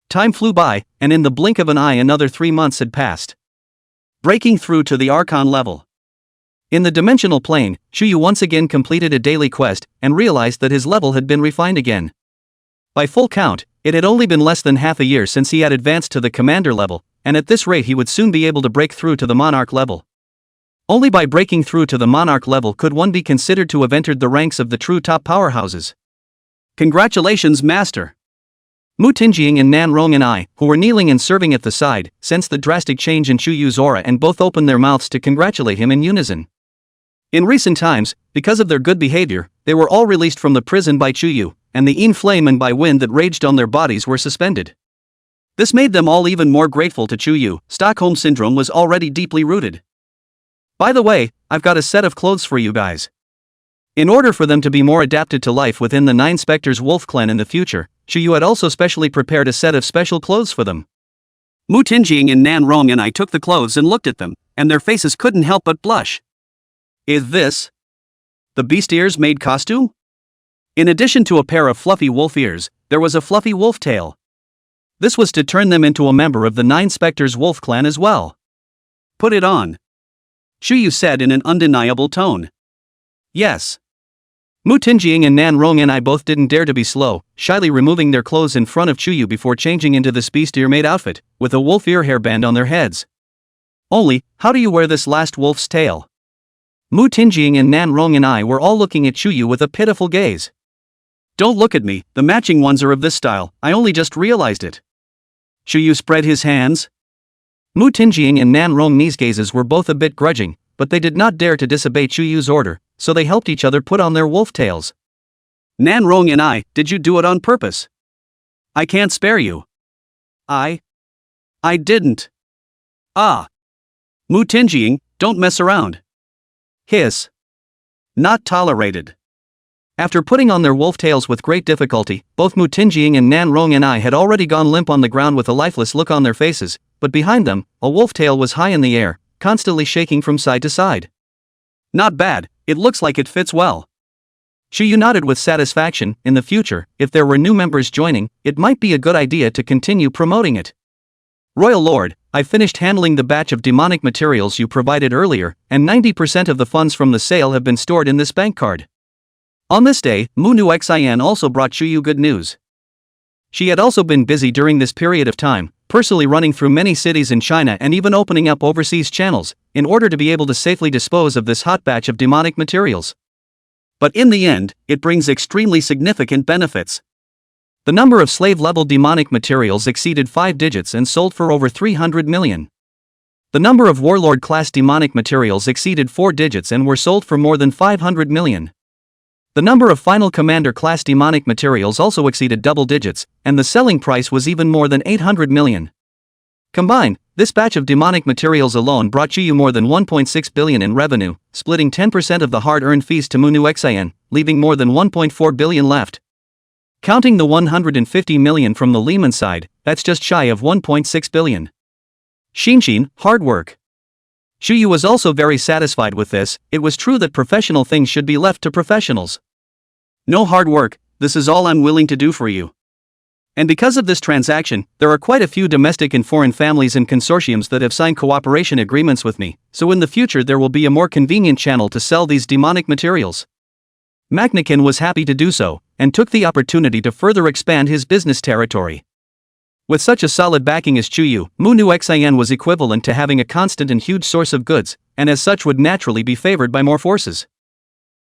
Time flew by, and in the blink of an eye another 3 months had passed. Breaking through to the Archon level. In the dimensional plane, Chuyu once again completed a daily quest and realized that his level had been refined again. By full count, it had only been less than half a year since he had advanced to the commander level, and at this rate he would soon be able to break through to the monarch level. Only by breaking through to the monarch level could one be considered to have entered the ranks of the true top powerhouses. Congratulations, Master! Mu Tinjing and Nan Rong and I, who were kneeling and serving at the side, sensed the drastic change in Chuyu's aura and both opened their mouths to congratulate him in unison. In recent times, because of their good behavior, they were all released from the prison by Chuyu, and the Yin flame and by wind that raged on their bodies were suspended. This made them all even more grateful to Chuyu. Stockholm Syndrome was already deeply rooted. "By the way, I've got a set of clothes for you guys." In order for them to be more adapted to life within the 9 Spectres Wolf Clan in the future, Chuyu had also specially prepared a set of special clothes for them. Mu Tinjing and Nan Rong and I took the clothes and looked at them, and their faces couldn't help but blush. "Is this the beast ears made costume?" In addition to a pair of fluffy wolf ears, there was a fluffy wolf tail. This was to turn them into a member of the 9 Spectres Wolf Clan as well. "Put it on," Chuyu said in an undeniable tone. "Yes." Mu Tinjing and Nan Rong and I both didn't dare to be slow, shyly removing their clothes in front of Chuyu before changing into this beast ear-made outfit, with a wolf ear hairband on their heads. "Only, how do you wear this last wolf's tail?" Mu Tinjing and Nan Rong and I were all looking at Chuyu with a pitiful gaze. "Don't look at me, the matching ones are of this style, I only just realized it." Chuyu spread his hands. Mu Tinjing and Nan Rong's gazes were both a bit grudging, but they did not dare to disobey Chuyu's order, so they helped each other put on their wolf tails. "Nan Rong and I, did you do it on purpose? I can't spare you." I didn't." "Ah. Mu Tinjing, don't mess around." Hiss. "Not tolerated." After putting on their wolf tails with great difficulty, both Mu Tinjing and Nan Rong and I had already gone limp on the ground with a lifeless look on their faces, but behind them, a wolf tail was high in the air, constantly shaking from side to side. "Not bad, it looks like it fits well." Chuyu nodded with satisfaction. In the future, if there were new members joining, it might be a good idea to continue promoting it. "Royal Lord, I finished handling the batch of demonic materials you provided earlier, and 90% of the funds from the sale have been stored in this bank card." On this day, Mu Xian also brought Chuyu good news. She had also been busy during this period of time, personally running through many cities in China and even opening up overseas channels, in order to be able to safely dispose of this hot batch of demonic materials. But in the end, it brings extremely significant benefits. The number of slave-level demonic materials exceeded 5 digits and sold for over 300 million. The number of warlord-class demonic materials exceeded 4 digits and were sold for more than 500 million. The number of final commander-class demonic materials also exceeded double digits, and the selling price was even more than 800 million. Combined, this batch of demonic materials alone brought Chuyu more than 1.6 billion in revenue, splitting 10% of the hard-earned fees to Mu Xian, leaving more than 1.4 billion left. Counting the 150 million from the Lehman side, that's just shy of 1.6 billion. Shinshin, hard work. Chuyu was also very satisfied with this. It was true that professional things should be left to professionals. "No hard work, this is all I'm willing to do for you." And because of this transaction, there are quite a few domestic and foreign families and consortiums that have signed cooperation agreements with me, so in the future there will be a more convenient channel to sell these demonic materials. Maknakin was happy to do so, and took the opportunity to further expand his business territory. With such a solid backing as Chuyu, Mu Xin was equivalent to having a constant and huge source of goods, and as such would naturally be favored by more forces.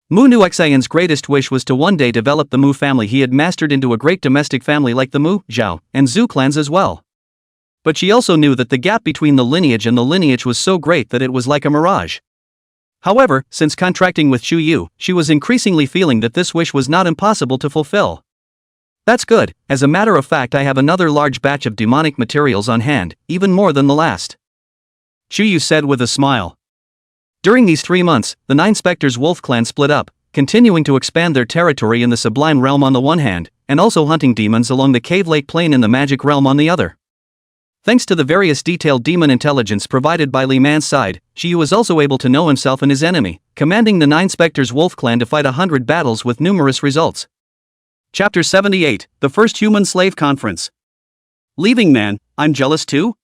Mu Xin's greatest wish was to one day develop the Mu family he had mastered into a great domestic family like the Mu, Zhao, and Zhu clans as well. But she also knew that the gap between the lineage and the lineage was so great that it was like a mirage. However, since contracting with Chuyu, she was increasingly feeling that this wish was not impossible to fulfill. That's good, as a matter of fact I have another large batch of demonic materials on hand, even more than the last. Chuyu said with a smile. During these 3 months, the Nine Spectres Wolf clan split up, continuing to expand their territory in the Sublime Realm on the one hand, and also hunting demons along the Cave Lake Plain in the Magic Realm on the other. Thanks to the various detailed demon intelligence provided by Li Man's side, Chuyu was also able to know himself and his enemy, commanding the Nine Spectres Wolf clan to fight 100 battles with numerous results. Chapter 78, The First Human-Slave Conference. Leaving Man, I'm jealous too?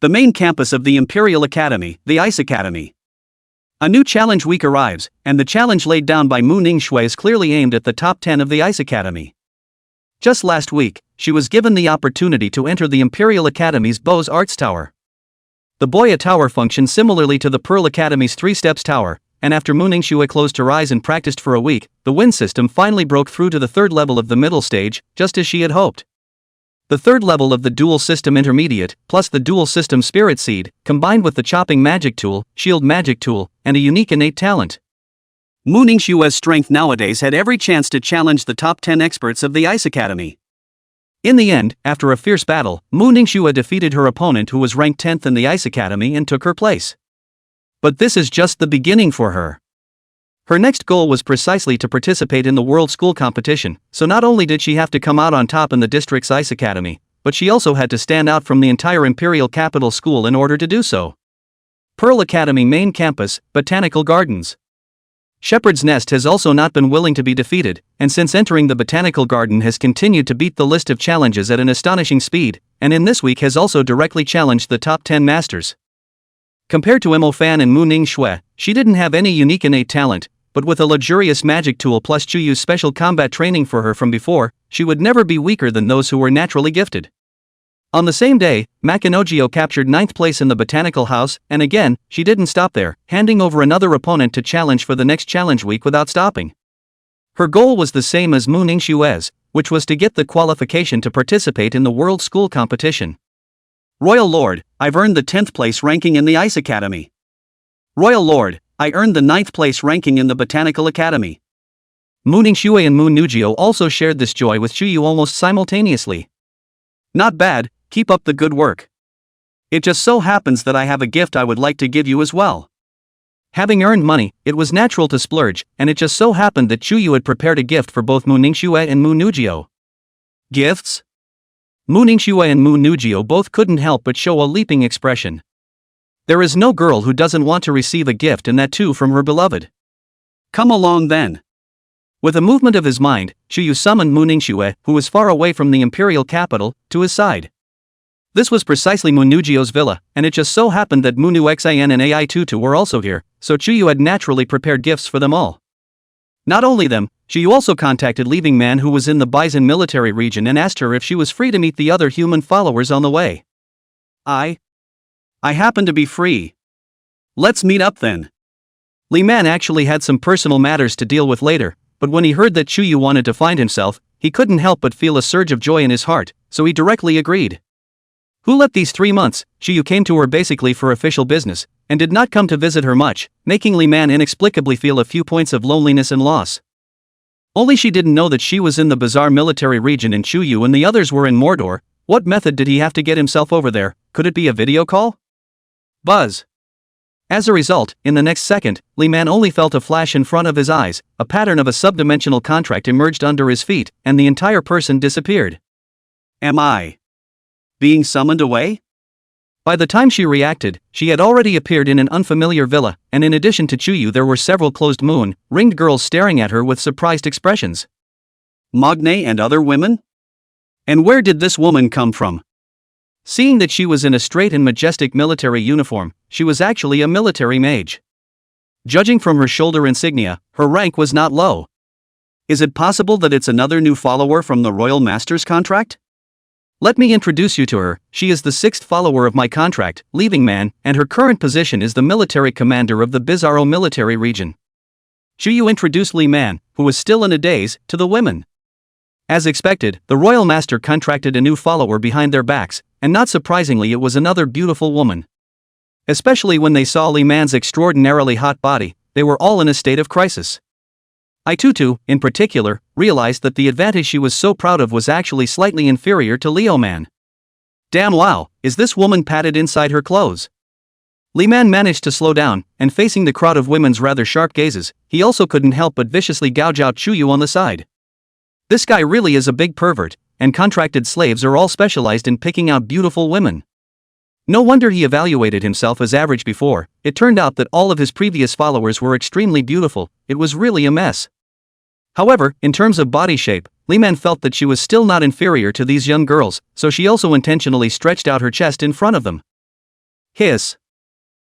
The main campus of the Imperial Academy, the Ice Academy. A new challenge week arrives, and the challenge laid down by Mu Ningxue is clearly aimed at the top 10 of the Ice Academy. Just last week, she was given the opportunity to enter the Imperial Academy's Bose Arts Tower. The Boya Tower functions similarly to the Pearl Academy's Three Steps Tower, and after Mu Ningxue closed her eyes and practiced for a week, the wind system finally broke through to the third level of the middle stage, just as she had hoped. The third level of the Dual System Intermediate, plus the Dual System Spirit Seed, combined with the Chopping Magic Tool, Shield Magic Tool, and a unique innate talent. Mu Ningxue's strength nowadays had every chance to challenge the top 10 experts of the Ice Academy. In the end, after a fierce battle, Mu Ningxue defeated her opponent who was ranked 10th in the Ice Academy and took her place. But this is just the beginning for her. Her next goal was precisely to participate in the World School Competition, so not only did she have to come out on top in the district's Ice Academy, but she also had to stand out from the entire Imperial Capital School in order to do so. Pearl Academy Main Campus, Botanical Gardens. Shepherd's Nest has also not been willing to be defeated, and since entering the Botanical Garden has continued to beat the list of challenges at an astonishing speed, and in this week has also directly challenged the top 10 masters. Compared to Mo Fan and Mu Ningxue, she didn't have any unique innate talent, but with a luxurious magic tool plus Chuyu's special combat training for her from before, she would never be weaker than those who were naturally gifted. On the same day, Makinogio captured 9th place in the Botanical House, and again, she didn't stop there, handing over another opponent to challenge for the next challenge week without stopping. Her goal was the same as Mu Ningxue's, which was to get the qualification to participate in the World School Competition. Royal Lord, I've earned the 10th place ranking in the Ice Academy. Royal Lord, I earned the 9th place ranking in the Botanical Academy. Mu Ningxue and Mu Nugio also shared this joy with Chuyu almost simultaneously. Not bad, keep up the good work. It just so happens that I have a gift I would like to give you as well. Having earned money, it was natural to splurge, and it just so happened that Chuyu had prepared a gift for both Mu Ningxue and Mu Nugio. Gifts? Mu Ningxue and Mu Nugio both couldn't help but show a leaping expression. There is no girl who doesn't want to receive a gift, and that too from her beloved. Come along then. With a movement of his mind, Chuyu summoned Mu Ningxue, who was far away from the imperial capital, to his side. This was precisely Mu Nugio's villa, and it just so happened that Mu Xin and Ai Tutu were also here, so Chuyu had naturally prepared gifts for them all. Not only them, Chuyu also contacted Leaving Man, who was in the Bison military region, and asked her if she was free to meet the other human followers on the way. I happen to be free. Let's meet up then. Li Man actually had some personal matters to deal with later, but when he heard that Chuyu wanted to find himself, he couldn't help but feel a surge of joy in his heart, so he directly agreed. Who let these 3 months, Chuyu came to her basically for official business, and did not come to visit her much, making Li Man inexplicably feel a few points of loneliness and loss. Only she didn't know that she was in the bizarre military region and Chuyu and the others were in Mordor. What method did he have to get himself over there? Could it be a video call? Buzz. As a result, in the next second, Li Man only felt a flash in front of his eyes, a pattern of a subdimensional contract emerged under his feet, and the entire person disappeared. Am I being summoned away? By the time she reacted, she had already appeared in an unfamiliar villa, and in addition to Chuyu there were several closed moon, ringed girls staring at her with surprised expressions. Magne and other women? And where did this woman come from? Seeing that she was in a straight and majestic military uniform, she was actually a military mage. Judging from her shoulder insignia, her rank was not low. Is it possible that it's another new follower from the Royal Master's contract? Let me introduce you to her. She is the 6th follower of my contract, Leaving Man, and her current position is the military commander of the Bizarro military region. Shuyu introduced Li Man, who was still in a daze, to the women. As expected, the Royal Master contracted a new follower behind their backs, and not surprisingly it was another beautiful woman. Especially when they saw Li Man's extraordinarily hot body, they were all in a state of crisis. Aitutu, in particular, realized that the advantage she was so proud of was actually slightly inferior to Leo Man. Damn wow, is this woman padded inside her clothes? Li Man managed to slow down, and facing the crowd of women's rather sharp gazes, he also couldn't help but viciously gouge out Chuyu on the side. This guy really is a big pervert, and contracted slaves are all specialized in picking out beautiful women. No wonder he evaluated himself as average before. It turned out that all of his previous followers were extremely beautiful. It was really a mess. However, in terms of body shape, Li Man felt that she was still not inferior to these young girls, so she also intentionally stretched out her chest in front of them. Hiss.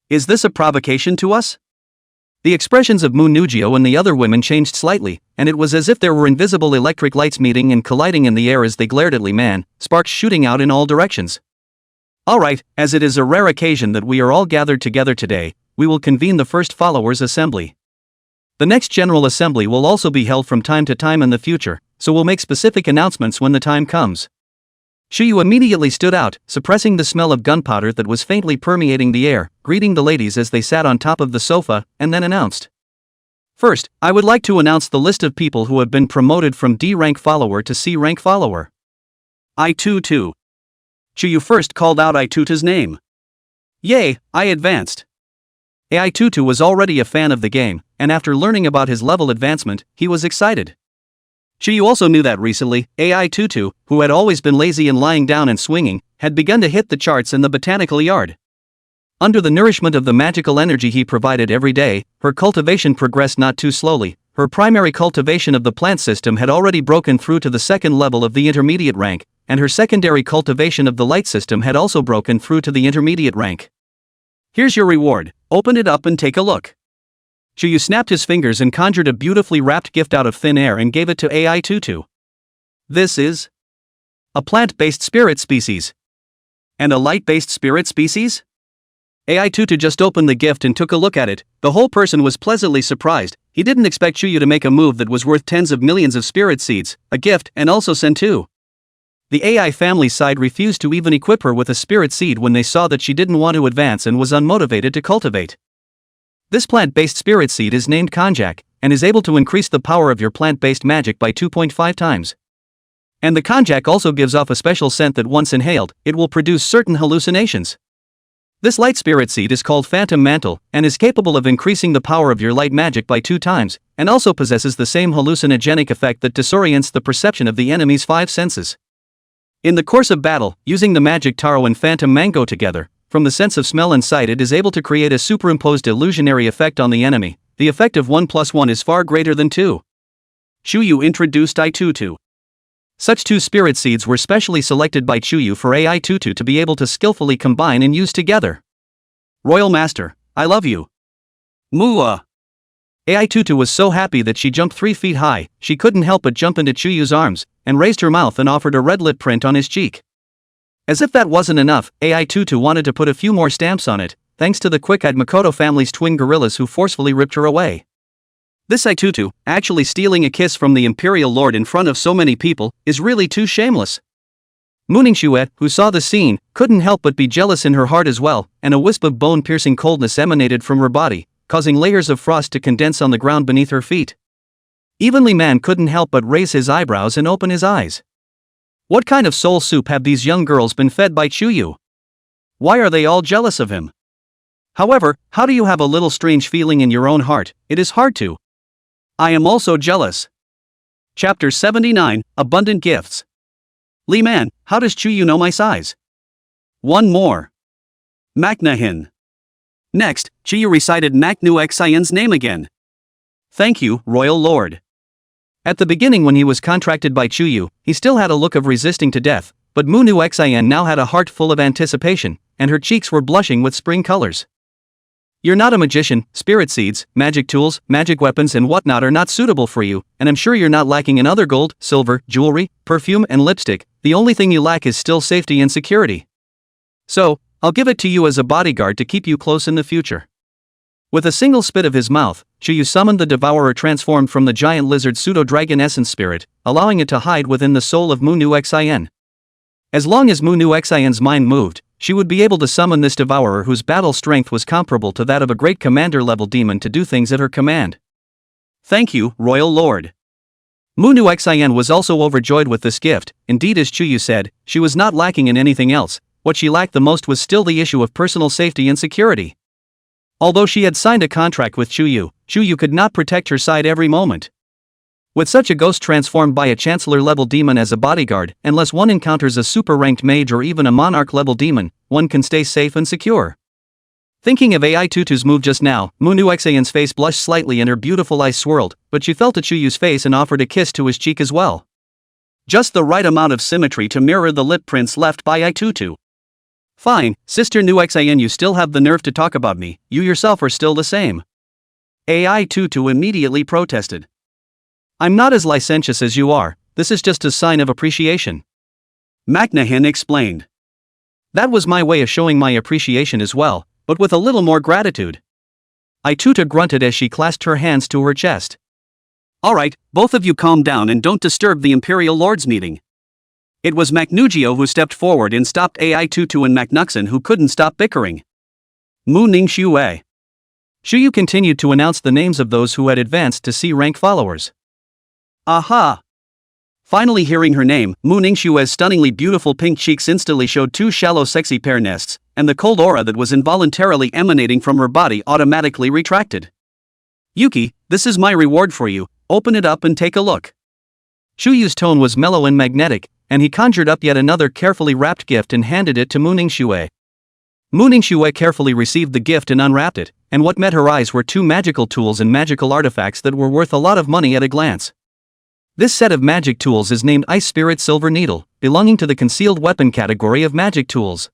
Is this a provocation to us? The expressions of Mu Nugio and the other women changed slightly, and it was as if there were invisible electric lights meeting and colliding in the air as they glared at Li Man, sparks shooting out in all directions. Alright, as it is a rare occasion that we are all gathered together today, we will convene the first followers' assembly. The next general assembly will also be held from time to time in the future, so we'll make specific announcements when the time comes. Shuyu immediately stood out, suppressing the smell of gunpowder that was faintly permeating the air, greeting the ladies as they sat on top of the sofa, and then announced. First, I would like to announce the list of people who have been promoted from D rank follower to C rank follower. Aitutu. Shuyu first called out Aitutu's name. Yay, I advanced. Aitutu was already a fan of the game, and after learning about his level advancement, he was excited. Shuyu also knew that recently, Aitutu, who had always been lazy and lying down and swinging, had begun to hit the charts in the botanical yard. Under the nourishment of the magical energy he provided every day, her cultivation progressed not too slowly. Her primary cultivation of the plant system had already broken through to the 2nd level of the intermediate rank, and her secondary cultivation of the light system had also broken through to the intermediate rank. Here's your reward, open it up and take a look. Shuyu snapped his fingers and conjured a beautifully wrapped gift out of thin air and gave it to Aitutu. This is a plant-based spirit species. And a light-based spirit species? Aitutu just opened the gift and took a look at it. The whole person was pleasantly surprised. He didn't expect Shuyu to make a move that was worth tens of millions of spirit seeds, a gift, and also send two. The AI family side refused to even equip her with a spirit seed when they saw that she didn't want to advance and was unmotivated to cultivate. This plant-based spirit seed is named Konjac, and is able to increase the power of your plant-based magic by 2.5 times. And the Konjac also gives off a special scent that once inhaled, it will produce certain hallucinations. This light spirit seed is called Phantom Mantle, and is capable of increasing the power of your light magic by 2 times, and also possesses the same hallucinogenic effect that disorients the perception of the enemy's 5 senses. In the course of battle, using the magic taro and phantom mango together, from the sense of smell and sight it is able to create a superimposed illusionary effect on the enemy. The effect of 1 + 1 is far greater than 2. Shuyu introduced Aitutu. Such 2 spirit seeds were specially selected by Shuyu for Aitutu to be able to skillfully combine and use together. Royal Master, I love you. Mua. Aitutu was so happy that she jumped 3 feet high. She couldn't help but jump into Chuyu's arms, and raised her mouth and offered a red lip print on his cheek. As if that wasn't enough, Aitutu wanted to put a few more stamps on it, thanks to the quick-eyed Makoto family's twin gorillas who forcefully ripped her away. This Aitutu, actually stealing a kiss from the Imperial Lord in front of so many people, is really too shameless. Mooning Shuet, who saw the scene, couldn't help but be jealous in her heart as well, and a wisp of bone-piercing coldness emanated from her body, causing layers of frost to condense on the ground beneath her feet. Even Li Man couldn't help but raise his eyebrows and open his eyes. What kind of soul soup have these young girls been fed by Chuyu? Why are they all jealous of him? However, how do you have a little strange feeling in your own heart? It is hard to. I am also jealous. Chapter 79, Abundant Gifts. Li Man, how does Chuyu know my size? One more. Maknahin. Next, Chuyu recited Maknu Xian's name again. Thank you, Royal Lord. At the beginning when he was contracted by Chuyu, he still had a look of resisting to death, but Munu Xin now had a heart full of anticipation, and her cheeks were blushing with spring colors. You're not a magician, spirit seeds, magic tools, magic weapons and whatnot are not suitable for you, and I'm sure you're not lacking in other gold, silver, jewelry, perfume and lipstick, the only thing you lack is still safety and security. So, I'll give it to you as a bodyguard to keep you close in the future. With a single spit of his mouth, Chuyu summoned the devourer transformed from the giant lizard pseudo-dragon essence spirit, allowing it to hide within the soul of Munu Xin. As long as Munu Xin's mind moved, she would be able to summon this devourer whose battle strength was comparable to that of a great commander-level demon to do things at her command. Thank you, Royal Lord. Munu Xin was also overjoyed with this gift. Indeed, as Chuyu said, she was not lacking in anything else. What she lacked the most was still the issue of personal safety and security. Although she had signed a contract with Chuyu, Chuyu could not protect her side every moment. With such a ghost transformed by a chancellor-level demon as a bodyguard, unless one encounters a super-ranked mage or even a monarch-level demon, one can stay safe and secure. Thinking of AI Tutu's move just now, Munu Xin's face blushed slightly and her beautiful eyes swirled, but she felt Chuyu's face and offered a kiss to his cheek as well. Just the right amount of symmetry to mirror the lip prints left by AI Tutu. Fine, Sister Nu Xin, you still have the nerve to talk about me, you yourself are still the same. AI Tutu immediately protested. I'm not as licentious as you are, this is just a sign of appreciation. Magnahin explained. That was my way of showing my appreciation as well, but with a little more gratitude. Ituta grunted as she clasped her hands to her chest. Alright, both of you calm down and don't disturb the Imperial Lords meeting. It was Macnugio who stepped forward and stopped AI Tutu and Macnuxin who couldn't stop bickering. Mu Ning Xue. Xuyu continued to announce the names of those who had advanced to C-rank followers. Aha! Finally hearing her name, Mu Ningxue's stunningly beautiful pink cheeks instantly showed two shallow sexy pear nests, and the cold aura that was involuntarily emanating from her body automatically retracted. Yuki, this is my reward for you, open it up and take a look. Chuyu's tone was mellow and magnetic, and he conjured up yet another carefully wrapped gift and handed it to Mu Ningxue. Mu Ningxue carefully received the gift and unwrapped it, and what met her eyes were two magical tools and magical artifacts that were worth a lot of money at a glance. This set of magic tools is named Ice Spirit Silver Needle, belonging to the concealed weapon category of magic tools.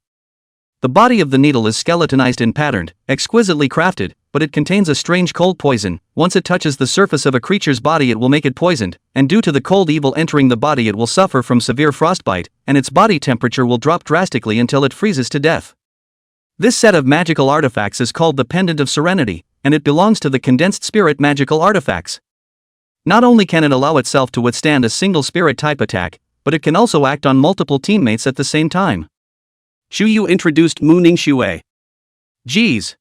The body of the needle is skeletonized and patterned, exquisitely crafted, but it contains a strange cold poison. Once it touches the surface of a creature's body it will make it poisoned, and due to the cold evil entering the body it will suffer from severe frostbite, and its body temperature will drop drastically until it freezes to death. This set of magical artifacts is called the Pendant of Serenity, and it belongs to the Condensed Spirit Magical Artifacts. Not only can it allow itself to withstand a single spirit-type attack, but it can also act on multiple teammates at the same time. Xuyu introduced Mu Ningxue. Geez.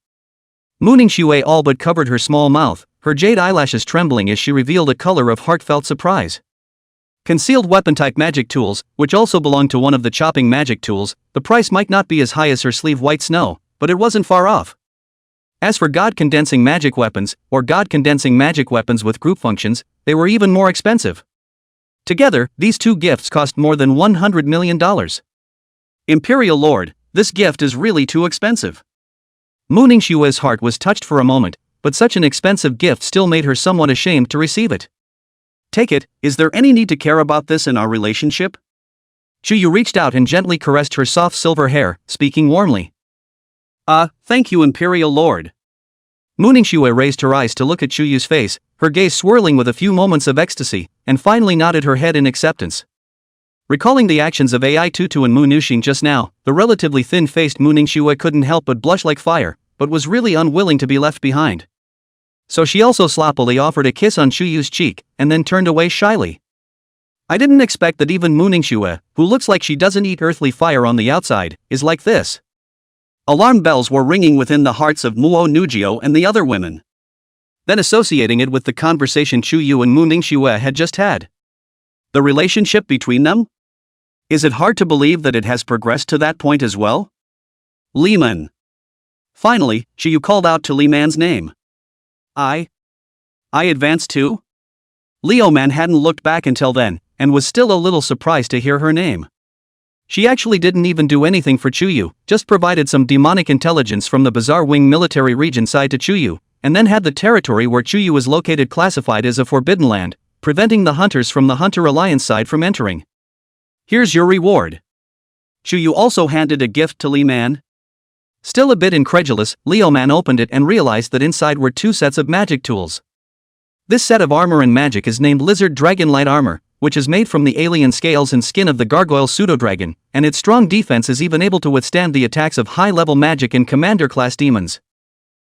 Mu Ningxue all but covered her small mouth, her jade eyelashes trembling as she revealed a color of heartfelt surprise. Concealed weapon-type magic tools, which also belong to one of the chopping magic tools, the price might not be as high as her sleeve white snow, but it wasn't far off. As for God-condensing magic weapons, or God-condensing magic weapons with group functions, they were even more expensive. Together, these two gifts cost more than $100 million. Imperial Lord, this gift is really too expensive. Mu Ningxue's heart was touched for a moment, but such an expensive gift still made her somewhat ashamed to receive it. Take it, is there any need to care about this in our relationship? Chuyu reached out and gently caressed her soft silver hair, speaking warmly. Thank you Imperial Lord. Mu Ningxue raised her eyes to look at Chuyu's face, her gaze swirling with a few moments of ecstasy, and finally nodded her head in acceptance. Recalling the actions of AI Tutu and Mu Nuxing just now, the relatively thin-faced Mu Ningxue couldn't help but blush like fire, but was really unwilling to be left behind. So she also sloppily offered a kiss on Chuyu's cheek, and then turned away shyly. I didn't expect that even Mu Ningxue, who looks like she doesn't eat earthly fire on the outside, is like this. Alarm bells were ringing within the hearts of Muo Nugio and the other women. Then associating it with the conversation Chuyu and Mu Ningxue had just had. The relationship between them? Is it hard to believe that it has progressed to that point as well? Liman. Finally, Chuyu called out to Liman's name. I advanced too? Leoman hadn't looked back until then, and was still a little surprised to hear her name. She actually didn't even do anything for Chuyu, just provided some demonic intelligence from the Bazaar Wing military region side to Chuyu, and then had the territory where Chuyu is located classified as a forbidden land, preventing the hunters from the Hunter Alliance side from entering. Here's your reward. Chuyu also handed a gift to Li Man. Still a bit incredulous, Leo Man opened it and realized that inside were 2 sets of magic tools. This set of armor and magic is named Lizard Dragon Light Armor, which is made from the alien scales and skin of the gargoyle pseudo-dragon, and its strong defense is even able to withstand the attacks of high-level magic and commander-class demons.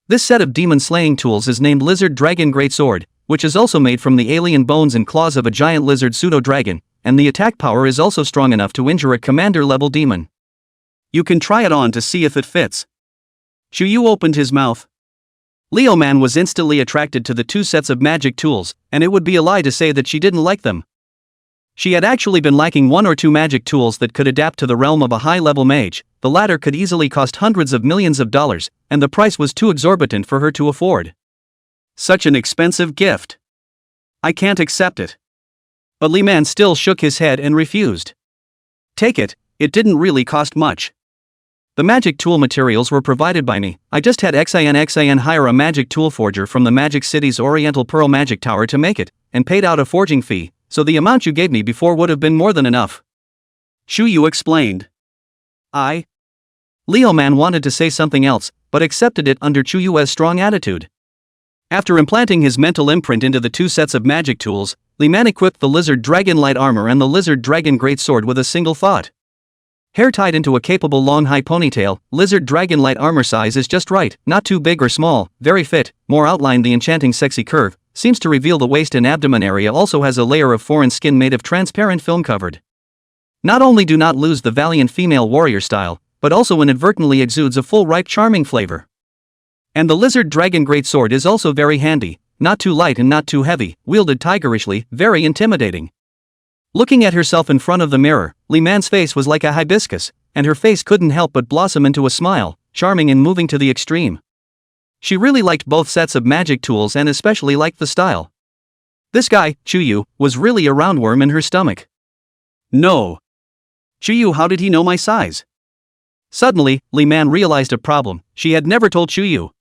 This set of demon-slaying tools is named Lizard Dragon Greatsword, which is also made from the alien bones and claws of a giant lizard pseudo-dragon, and the attack power is also strong enough to injure a commander-level demon. You can try it on to see if it fits. Chuyu opened his mouth. Leo Man was instantly attracted to the 2 sets of magic tools, and it would be a lie to say that she didn't like them. She had actually been lacking 1 or 2 magic tools that could adapt to the realm of a high-level mage. The latter could easily cost hundreds of millions of dollars, and the price was too exorbitant for her to afford. Such an expensive gift. I can't accept it. But Li Man still shook his head and refused. Take it, it didn't really cost much. The magic tool materials were provided by me. I just had XIN hire a magic tool forger from the Magic City's Oriental Pearl Magic Tower to make it, and paid out a forging fee, so the amount you gave me before would have been more than enough. Chuyu explained. Leo Man wanted to say something else, but accepted it under Chuyu's strong attitude. After implanting his mental imprint into the 2 sets of magic tools, Li Man equipped the Lizard Dragon Light Armor and the Lizard Dragon Greatsword with a single thought. Hair tied into a capable long high ponytail, Lizard Dragon Light Armor size is just right, not too big or small, very fit, more outlined the enchanting sexy curve, seems to reveal the waist and abdomen area, also has a layer of foreign skin made of transparent film covered. Not only do not lose the valiant female warrior style, but also inadvertently exudes a full ripe charming flavor. And the Lizard Dragon Greatsword is also very handy, not too light and not too heavy, wielded tigerishly, very intimidating. Looking at herself in front of the mirror, Li Man's face was like a hibiscus, and her face couldn't help but blossom into a smile, charming and moving to the extreme. She really liked both sets of magic tools and especially liked the style. This guy, Chuyu, was really a roundworm in her stomach. No. Chuyu, how did he know my size? Suddenly, Li Man realized a problem. She had never told Chuyu.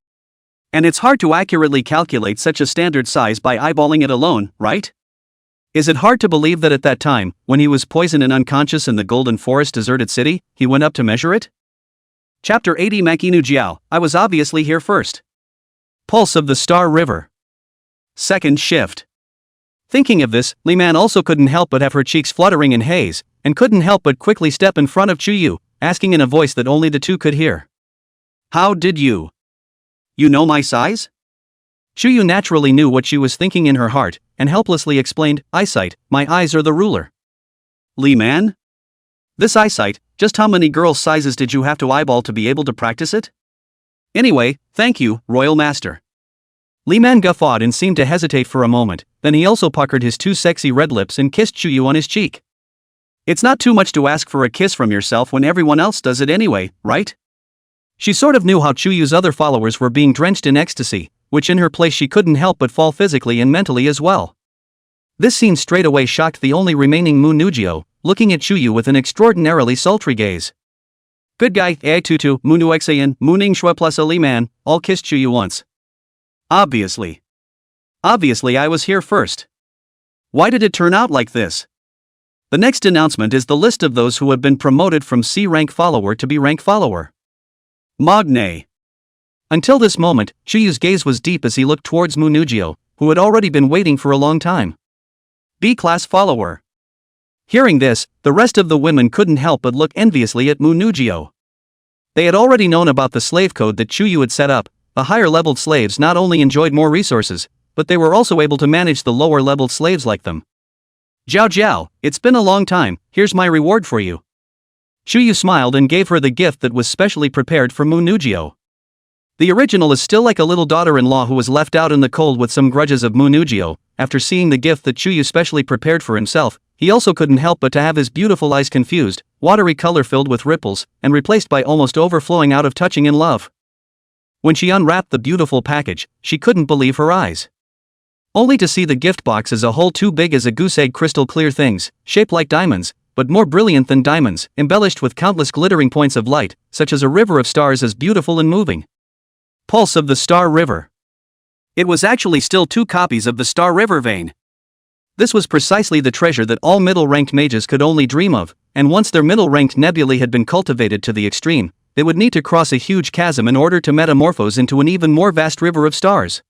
And it's hard to accurately calculate such a standard size by eyeballing it alone, right? Is it hard to believe that at that time, when he was poisoned and unconscious in the Golden Forest deserted city, he went up to measure it? Chapter 80 Makinu Zhao, I was obviously here first. Pulse of the Star River. Second shift. Thinking of this, Li Man also couldn't help but have her cheeks fluttering in haze, and couldn't help but quickly step in front of Chuyu, asking in a voice that only the two could hear. How did you? You know my size? Chuyu naturally knew what she was thinking in her heart, and helplessly explained, eyesight, my eyes are the ruler. Li Man? This eyesight, just how many girls' sizes did you have to eyeball to be able to practice it? Anyway, thank you, Royal Master. Li Man guffawed and seemed to hesitate for a moment, then he also puckered his 2 sexy red lips and kissed Chuyu on his cheek. It's not too much to ask for a kiss from yourself when everyone else does it anyway, right? She sort of knew how Chuyu's other followers were being drenched in ecstasy, which in her place she couldn't help but fall physically and mentally as well. This scene straight away shocked the only remaining Mu Nugio, looking at Chuyu with an extraordinarily sultry gaze. Good guy, Ai Tutu, Munu Xayan, Muning Shua plus Li Man, all kissed Chuyu once. Obviously, I was here first. Why did it turn out like this? The next announcement is the list of those who have been promoted from C rank follower to B rank follower. Magne. Until this moment, Chuyu's gaze was deep as he looked towards Mu Nugio, who had already been waiting for a long time. B-class follower. Hearing this, the rest of the women couldn't help but look enviously at Mu Nugio. They had already known about the slave code that Chuyu had set up. The higher-leveled slaves not only enjoyed more resources, but they were also able to manage the lower-leveled slaves like them. Zhao, it's been a long time, here's my reward for you. Chuyu smiled and gave her the gift that was specially prepared for Mu Nugio. The original is still like a little daughter-in-law who was left out in the cold with some grudges of Mu Nugio. After seeing the gift that Chuyu specially prepared for himself, he also couldn't help but to have his beautiful eyes confused, watery color filled with ripples, and replaced by almost overflowing out of touching in love. When she unwrapped the beautiful package, she couldn't believe her eyes. Only to see the gift box as a whole too big as a goose egg, crystal clear things, shaped like diamonds, but more brilliant than diamonds, embellished with countless glittering points of light, such as a river of stars as beautiful and moving. Pulse of the Star River. It was actually still 2 copies of the Star River vein. This was precisely the treasure that all middle-ranked mages could only dream of, and once their middle-ranked nebulae had been cultivated to the extreme, they would need to cross a huge chasm in order to metamorphose into an even more vast river of stars.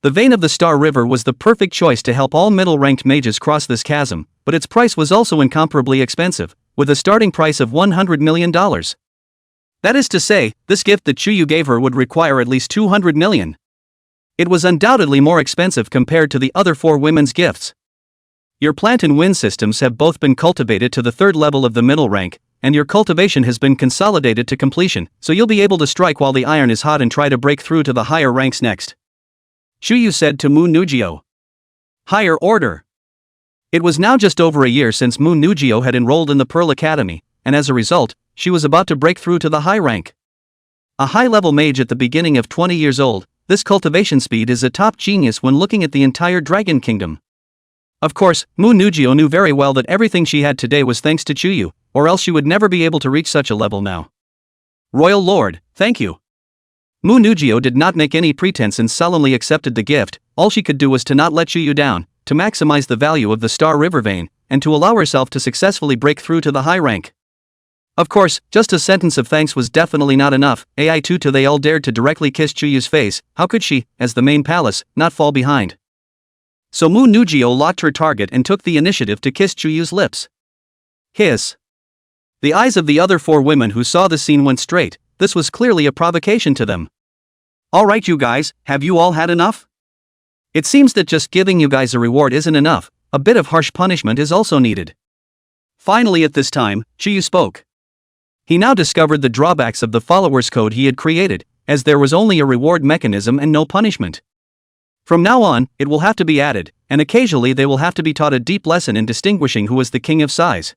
The vein of the Star River was the perfect choice to help all middle-ranked mages cross this chasm, but its price was also incomparably expensive, with a starting price of $100 million. That is to say, this gift that Chuyu gave her would require at least $200 million. It was undoubtedly more expensive compared to the other 4 women's gifts. Your plant and wind systems have both been cultivated to the 3rd level of the middle rank, and your cultivation has been consolidated to completion, so you'll be able to strike while the iron is hot and try to break through to the higher ranks next. Chuyu said to Moon Nugio. Higher order. It was now just over a year since Moon Nugio had enrolled in the Pearl Academy, and as a result, she was about to break through to the high rank. A high-level mage at the beginning of 20 years old, this cultivation speed is a top genius when looking at the entire Dragon Kingdom. Of course, Moon Nugio knew very well that everything she had today was thanks to Chuyu, or else she would never be able to reach such a level now. Royal Lord, thank you. Moon Nugio did not make any pretense and solemnly accepted the gift. All she could do was to not let Chuyu down, to maximize the value of the Star River vein, and to allow herself to successfully break through to the high rank. Of course, just a sentence of thanks was definitely not enough. AI2 to they all dared to directly kiss Chuyu's face. How could she, as the main palace, not fall behind? So Moon Nugio locked her target and took the initiative to kiss Chuyu's lips. Hiss. The eyes of the other 4 women who saw the scene went straight. This was clearly a provocation to them. Alright you guys, have you all had enough? It seems that just giving you guys a reward isn't enough, a bit of harsh punishment is also needed. Finally at this time, Chuyu spoke. He now discovered the drawbacks of the followers code he had created, as there was only a reward mechanism and no punishment. From now on, it will have to be added, and occasionally they will have to be taught a deep lesson in distinguishing who is the king of size.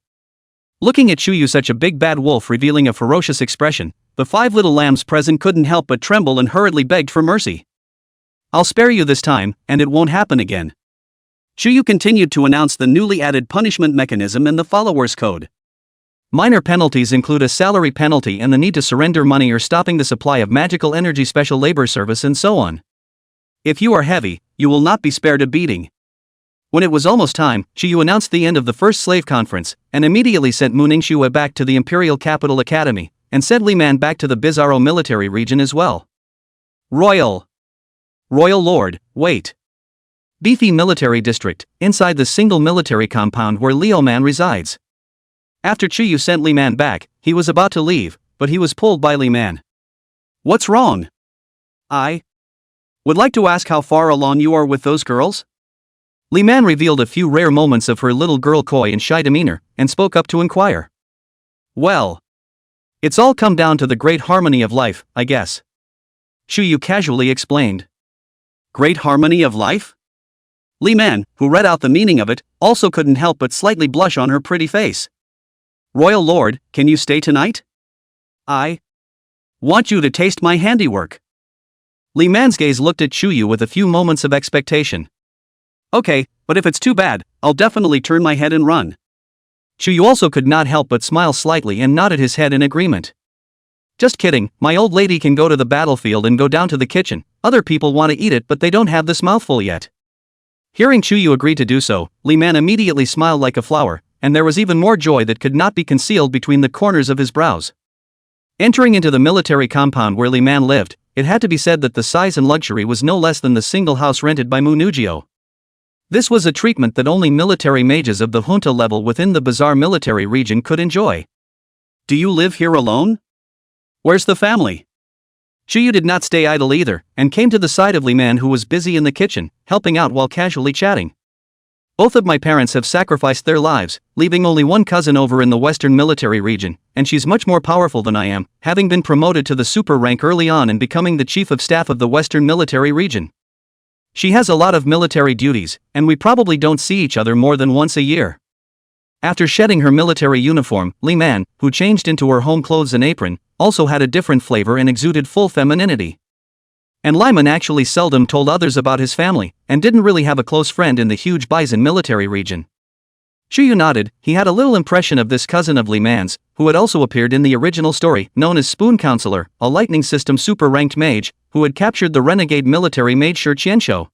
Looking at Chuyu, such a big bad wolf revealing a ferocious expression, the 5 little lambs present couldn't help but tremble and hurriedly begged for mercy. I'll spare you this time, and it won't happen again. Chuyu continued to announce the newly added punishment mechanism in the followers code. Minor penalties include a salary penalty and the need to surrender money or stopping the supply of magical energy, special labor service, and so on. If you are heavy, you will not be spared a beating. When it was almost time, Chuyu announced the end of the first slave conference, and immediately sent Mu Ningxue back to the Imperial Capital Academy, and sent Li Man back to the Bizarro military region as well. Royal Lord, wait. Beefy Military District, inside the single military compound where Leo Man resides. After Chuyu sent Li Man back, he was about to leave, but he was pulled by Li Man. What's wrong? I would like to ask how far along you are with those girls? Li Man revealed a few rare moments of her little girl coy and shy demeanor, and spoke up to inquire. Well, it's all come down to the great harmony of life, I guess. Chuyu casually explained. Great harmony of life? Li Man, who read out the meaning of it, also couldn't help but slightly blush on her pretty face. Royal Lord, can you stay tonight? I want you to taste my handiwork. Li Man's gaze looked at Chuyu with a few moments of expectation. Okay, but if it's too bad, I'll definitely turn my head and run. Chuyu also could not help but smile slightly and nodded his head in agreement. Just kidding, my old lady can go to the battlefield and go down to the kitchen. Other people want to eat it but they don't have this mouthful yet. Hearing Chuyu agree to do so, Li Man immediately smiled like a flower, and there was even more joy that could not be concealed between the corners of his brows. Entering into the military compound where Li Man lived, it had to be said that the size and luxury was no less than the single house rented by Mu Nugio. This was a treatment that only military mages of the junta level within the bizarre military region could enjoy. Do you live here alone? Where's the family? Chuyu did not stay idle either, and came to the side of Li Man, who was busy in the kitchen, helping out while casually chatting. Both of my parents have sacrificed their lives, leaving only one cousin over in the western military region, and she's much more powerful than I am, having been promoted to the super rank early on and becoming the chief of staff of the western military region. She has a lot of military duties, and we probably don't see each other more than once a year. After shedding her military uniform, Li Man, who changed into her home clothes and apron, also had a different flavor and exuded full femininity. And Lyman actually seldom told others about his family, and didn't really have a close friend in the huge Bison military region. Chuyu nodded. He had a little impression of this cousin of Li Man's, who had also appeared in the original story, known as Spoon Counselor, a lightning system super-ranked mage, who had captured the renegade military mage Shi Qianshou.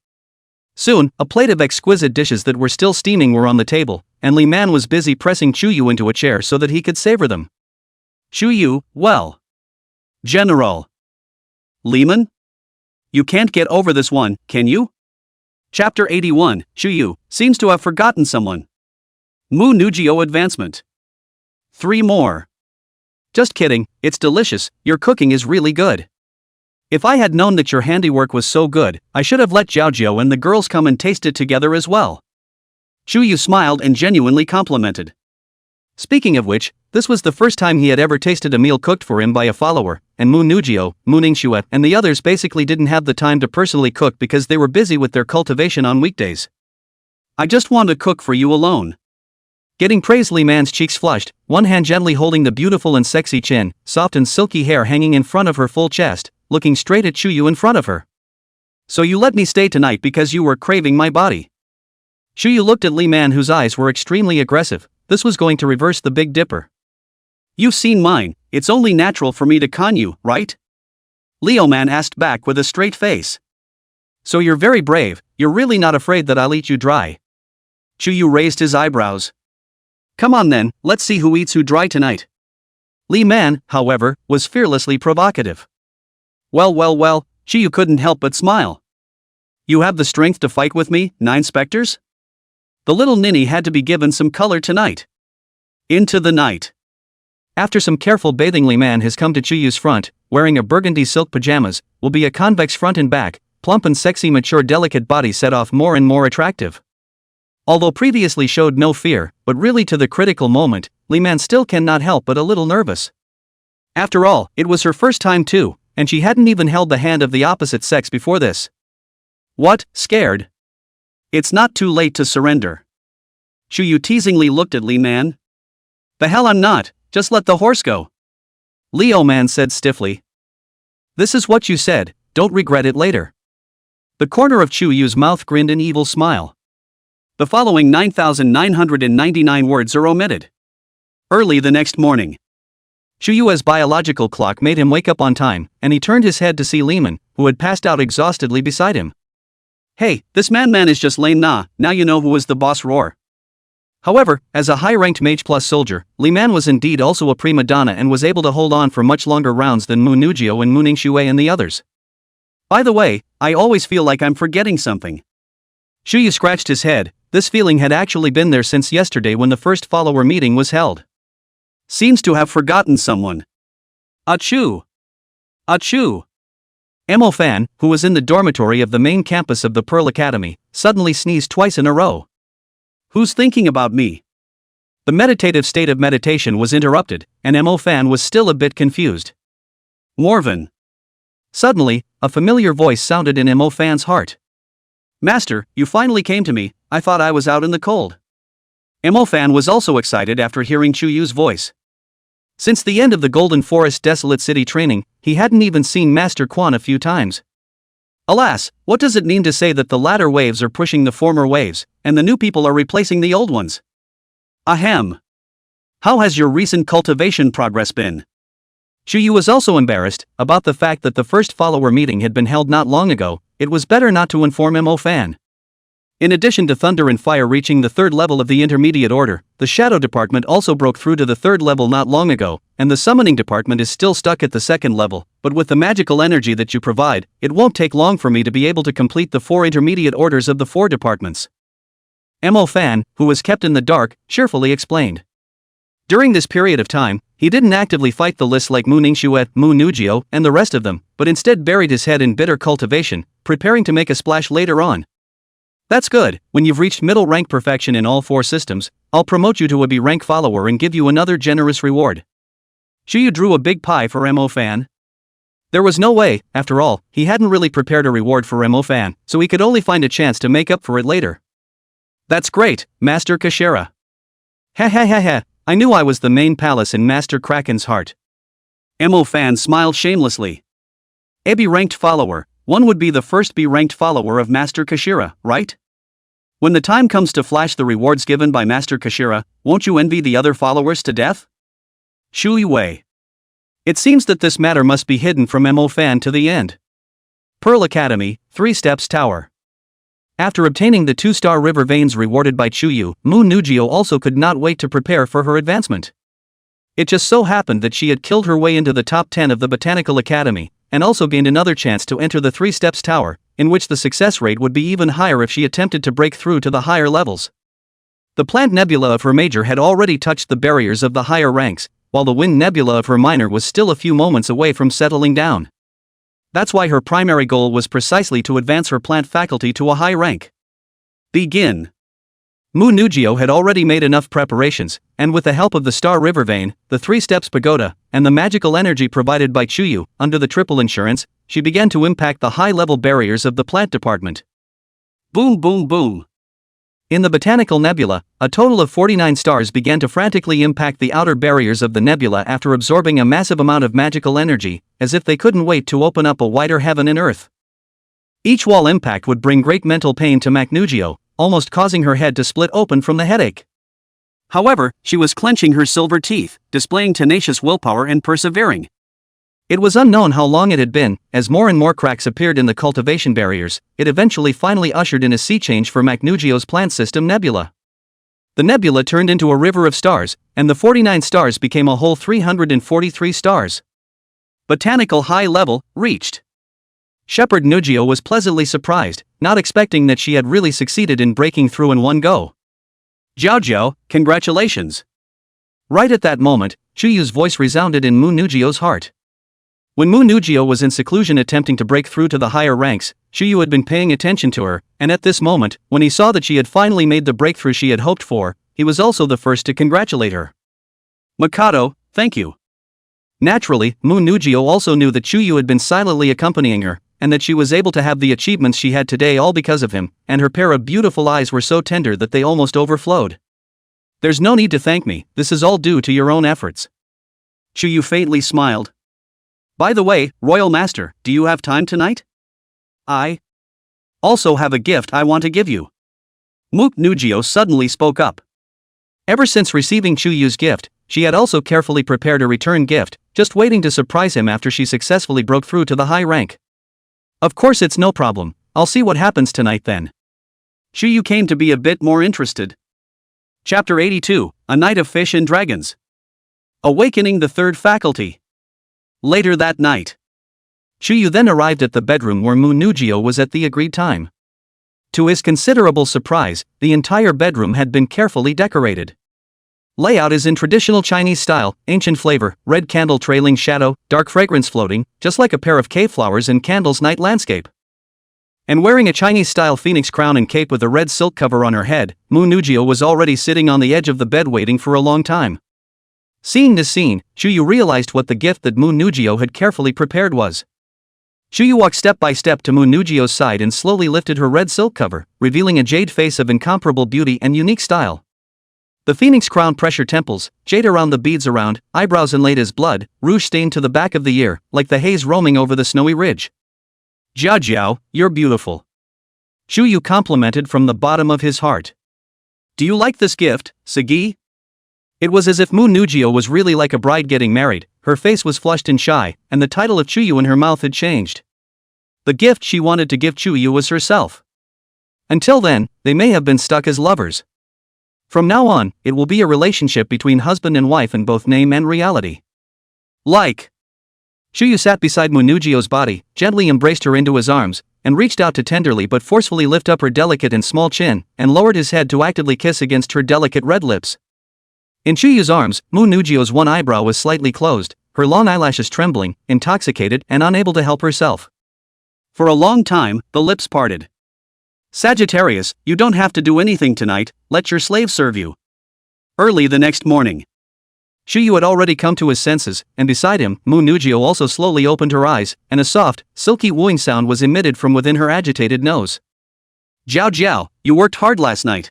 Soon, a plate of exquisite dishes that were still steaming were on the table, and Li Man was busy pressing Chuyu into a chair so that he could savor them. Chuyu, well. General. Lehman? You can't get over this one, can you? Chapter 81, Chuyu seems to have forgotten someone. Mu Nugio advancement. 3 more. Just kidding, it's delicious, your cooking is really good. If I had known that your handiwork was so good, I should have let Zhao and the girls come and taste it together as well. Chuyu smiled and genuinely complimented. Speaking of which, this was the first time he had ever tasted a meal cooked for him by a follower, and Mu Nugio, Mu Ningxue, and the others basically didn't have the time to personally cook because they were busy with their cultivation on weekdays. I just want to cook for you alone. Getting praise, Li Man's cheeks flushed, one hand gently holding the beautiful and sexy chin, soft and silky hair hanging in front of her full chest, looking straight at Chuyu in front of her. So you let me stay tonight because you were craving my body. Chuyu looked at Li Man, whose eyes were extremely aggressive. This was going to reverse the Big Dipper. You've seen mine, it's only natural for me to con you, right? Leo Man asked back with a straight face. So you're very brave, you're really not afraid that I'll eat you dry. Chuyu raised his eyebrows. Come on then, let's see who eats who dry tonight. Li Man, however, was fearlessly provocative. Well, Chuyu couldn't help but smile. You have the strength to fight with me, 9 specters? The little ninny had to be given some color tonight. Into the night. After some careful bathing, Li Man has come to Chuyu's front, wearing a burgundy silk pajamas, will be a convex front and back, plump and sexy, mature, delicate body set off more and more attractive. Although previously showed no fear, but really to the critical moment, Li Man still cannot help but a little nervous. After all, it was her first time too, and she hadn't even held the hand of the opposite sex before this. What, scared? It's not too late to surrender. Chuyu teasingly looked at Li Man. The hell I'm not, just let the horse go. Leo Man said stiffly. This is what you said, don't regret it later. The corner of Chuyu's mouth grinned an evil smile. The following 9,999 words are omitted. Early the next morning. Chuyu's biological clock made him wake up on time, and he turned his head to see Lehman, who had passed out exhaustedly beside him. Hey, this man is just lame now you know who was the boss roar. However, as a high-ranked Mage Plus soldier, Li Man was indeed also a prima donna and was able to hold on for much longer rounds than Mu Nugio and Mu Ningxue and the others. By the way, I always feel like I'm forgetting something. Chuyu scratched his head, this feeling had actually been there since yesterday when the first follower meeting was held. Seems to have forgotten someone. Achoo! Achoo! Emo Fan, who was in the dormitory of the main campus of the Pearl Academy, suddenly sneezed twice in a row. Who's thinking about me? The meditative state of meditation was interrupted, and Emo Fan was still a bit confused. Morven. Suddenly, a familiar voice sounded in Emo Fan's heart. Master, you finally came to me, I thought I was out in the cold. Emo Fan was also excited after hearing Chuyu's voice. Since the end of the Golden Forest Desolate City training, he hadn't even seen Master Quan a few times. Alas, what does it mean to say that the latter waves are pushing the former waves, and the new people are replacing the old ones? Ahem. How has your recent cultivation progress been? Chuyu was also embarrassed about the fact that the first follower meeting had been held not long ago. It was better not to inform Emo Fan. In addition to Thunder and Fire reaching the 3rd level of the Intermediate Order, the Shadow Department also broke through to the 3rd level not long ago, and the Summoning Department is still stuck at the 2nd level, but with the magical energy that you provide, it won't take long for me to be able to complete the 4 Intermediate Orders of the 4 departments. Emo Fan, who was kept in the dark, cheerfully explained. During this period of time, he didn't actively fight the list like Mu Ningxue, Mu Nugio, and the rest of them, but instead buried his head in bitter cultivation, preparing to make a splash later on. That's good, when you've reached middle rank perfection in all 4 systems, I'll promote you to a B rank follower and give you another generous reward. Chuyu drew a big pie for Emo Fan. There was no way, after all, he hadn't really prepared a reward for Emo Fan, so he could only find a chance to make up for it later. That's great, Master Kashira. Ha, I knew I was the main palace in Master Kraken's heart. Emo Fan smiled shamelessly. A B-ranked follower, one would be the first B-ranked follower of Master Kashira, right? When the time comes to flash the rewards given by Master Kashira, won't you envy the other followers to death? Shui Wei. It seems that this matter must be hidden from Emo Fan to the end. Pearl Academy, 3 Steps Tower. After obtaining the 2-star river veins rewarded by Chuyu, Mu Nugio also could not wait to prepare for her advancement. It just so happened that she had killed her way into the top 10 of the Botanical Academy, and also gained another chance to enter the 3 Steps Tower, in which the success rate would be even higher if she attempted to break through to the higher levels. The plant nebula of her major had already touched the barriers of the higher ranks, while the wind nebula of her minor was still a few moments away from settling down. That's why her primary goal was precisely to advance her plant faculty to a high rank. Begin. Mu Nugio had already made enough preparations, and with the help of the Star River Vein, the 3 Steps Pagoda, and the magical energy provided by Chuyu, under the triple insurance, she began to impact the high-level barriers of the plant department. Boom boom boom. In the Botanical Nebula, a total of 49 stars began to frantically impact the outer barriers of the nebula after absorbing a massive amount of magical energy, as if they couldn't wait to open up a wider heaven and earth. Each wall impact would bring great mental pain to Nugio, almost causing her head to split open from the headache. However, she was clenching her silver teeth, displaying tenacious willpower and persevering. It was unknown how long it had been, as more and more cracks appeared in the cultivation barriers. It eventually finally ushered in a sea change for Nugio's plant system nebula. The nebula turned into a river of stars, and the 49 stars became a whole 343 stars. Botanical high level reached. Shepherd Nugio was pleasantly surprised, not expecting that she had really succeeded in breaking through in one go. Zhao, congratulations. Right at that moment, Chuyu's voice resounded in Mu Nugio's heart. When Mu Nugio was in seclusion attempting to break through to the higher ranks, Chuyu had been paying attention to her, and at this moment, when he saw that she had finally made the breakthrough she had hoped for, he was also the first to congratulate her. Mikado, thank you. Naturally, Mu Nugio also knew that Chuyu had been silently accompanying her, and that she was able to have the achievements she had today all because of him, and her pair of beautiful eyes were so tender that they almost overflowed. There's no need to thank me, this is all due to your own efforts. Chuyu faintly smiled. By the way, Royal Master, do you have time tonight? I also have a gift I want to give you. Mu Nugio suddenly spoke up. Ever since receiving Chuyu's gift, she had also carefully prepared a return gift, just waiting to surprise him after she successfully broke through to the high rank. Of course it's no problem, I'll see what happens tonight then. Chuyu came to be a bit more interested. Chapter 82, A Night of Fish and Dragons. Awakening the Third Faculty. Later that night, Chuyu then arrived at the bedroom where Mu Nugio was at the agreed time. To his considerable surprise, the entire bedroom had been carefully decorated. Layout is in traditional Chinese style, ancient flavor, red candle trailing shadow, dark fragrance floating, just like a pair of cave flowers in candles night landscape. And wearing a Chinese-style phoenix crown and cape with a red silk cover on her head, Mu Nugio was already sitting on the edge of the bed waiting for a long time. Seeing this scene, Chuyu realized what the gift that Mu Nugio had carefully prepared was. Chuyu walked step by step to Mu Nugio's side and slowly lifted her red silk cover, revealing a jade face of incomparable beauty and unique style. The phoenix crown pressure temples, jade around the beads around, eyebrows inlaid as blood, rouge stained to the back of the ear, like the haze roaming over the snowy ridge. Zhao, you're beautiful. Chuyu complimented from the bottom of his heart. Do you like this gift, Sagi? It was as if Mu Nugio was really like a bride getting married, her face was flushed and shy, and the title of Chuyu in her mouth had changed. The gift she wanted to give Chuyu was herself. Until then, they may have been stuck as lovers. From now on, it will be a relationship between husband and wife in both name and reality. Like. Chuyu sat beside Mu Nugio's body, gently embraced her into his arms, and reached out to tenderly but forcefully lift up her delicate and small chin, and lowered his head to actively kiss against her delicate red lips. In Chuyu's arms, Mu Nugio's one eyebrow was slightly closed, her long eyelashes trembling, intoxicated and unable to help herself. For a long time, the lips parted. Sagittarius, you don't have to do anything tonight, let your slave serve you. Early the next morning. Chuyu had already come to his senses, and beside him, Mu Nugio also slowly opened her eyes, and a soft, silky wooing sound was emitted from within her agitated nose. Zhao, you worked hard last night.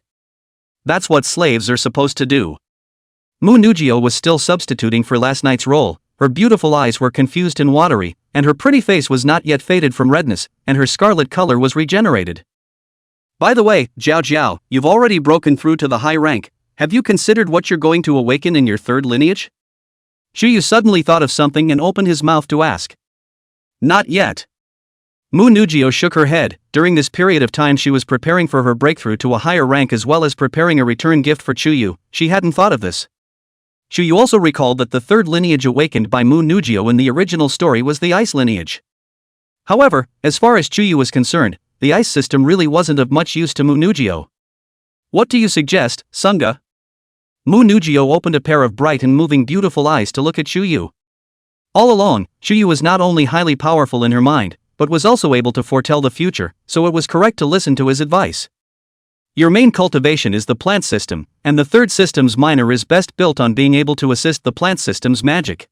That's what slaves are supposed to do. Mu Nugio was still substituting for last night's role, her beautiful eyes were confused and watery, and her pretty face was not yet faded from redness, and her scarlet color was regenerated. By the way, Zhao, you've already broken through to the high rank, have you considered what you're going to awaken in your third lineage? Chuyu suddenly thought of something and opened his mouth to ask. Not yet. Mu Nugio shook her head. During this period of time she was preparing for her breakthrough to a higher rank as well as preparing a return gift for Chuyu. She hadn't thought of this. Chuyu also recalled that the third lineage awakened by Mu Nugio in the original story was the ice lineage. However, as far as Chuyu was concerned, the ice system really wasn't of much use to Mu Nugio. What do you suggest, Sunga? Mu Nugio opened a pair of bright and moving beautiful eyes to look at Chuyu. All along, Chuyu was not only highly powerful in her mind, but was also able to foretell the future, so it was correct to listen to his advice. Your main cultivation is the plant system, and the third system's minor is best built on being able to assist the plant system's magic.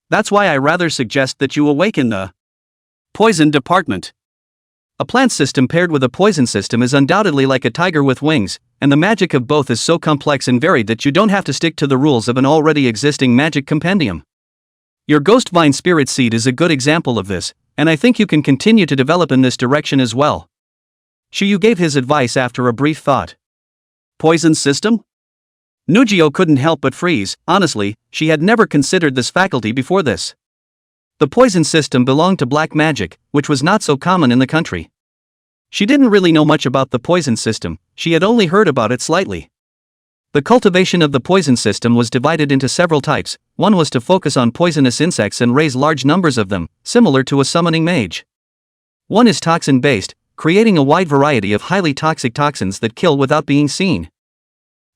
That's why I rather suggest that you awaken the poison department. A plant system paired with a poison system is undoubtedly like a tiger with wings, and the magic of both is so complex and varied that you don't have to stick to the rules of an already existing magic compendium. Your Ghost Vine Spirit Seed is a good example of this, and I think you can continue to develop in this direction as well. Chuyu gave his advice after a brief thought. Poison system? Nugio couldn't help but freeze. Honestly, she had never considered this faculty before this. The poison system belonged to black magic, which was not so common in the country. She didn't really know much about the poison system, she had only heard about it slightly. The cultivation of the poison system was divided into several types. One was to focus on poisonous insects and raise large numbers of them, similar to a summoning mage. One is toxin-based, creating a wide variety of highly toxic toxins that kill without being seen.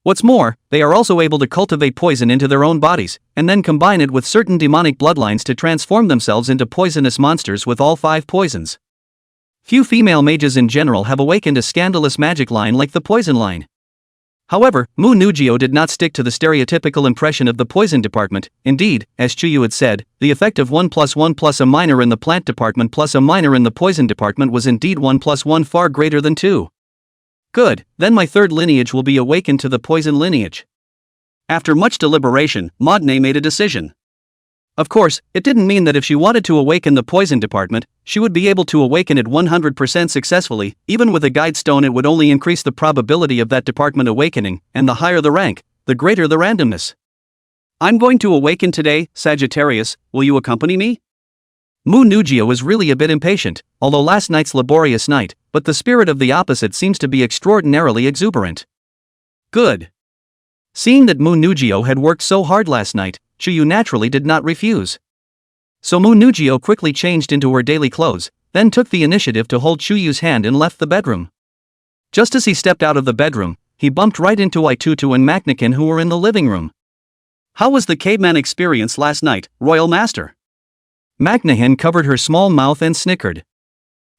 What's more, they are also able to cultivate poison into their own bodies, and then combine it with certain demonic bloodlines to transform themselves into poisonous monsters with all 5 poisons. Few female mages in general have awakened a scandalous magic line like the poison line. However, Mu Nugio did not stick to the stereotypical impression of the poison department. Indeed, as Chuyu had said, the effect of 1 + 1 plus a minor in the plant department plus a minor in the poison department was indeed 1 + 1 far greater than 2. Good, then my third lineage will be awakened to the poison lineage. After much deliberation, Modne made a decision. Of course, it didn't mean that if she wanted to awaken the poison department, she would be able to awaken it 100% successfully. Even with a guide stone it would only increase the probability of that department awakening, and the higher the rank, the greater the randomness. I'm going to awaken today, Sagittarius, will you accompany me? Mu Nugio was really a bit impatient, although last night's laborious night, but the spirit of the opposite seems to be extraordinarily exuberant. Good. Seeing that Mu Nugio had worked so hard last night, Chuyu naturally did not refuse. So Mu Nugio quickly changed into her daily clothes, then took the initiative to hold Chuyu's hand and left the bedroom. Just as he stepped out of the bedroom, he bumped right into Itutu and Maknakin who were in the living room. How was the caveman experience last night, Royal Master? Maknakin covered her small mouth and snickered.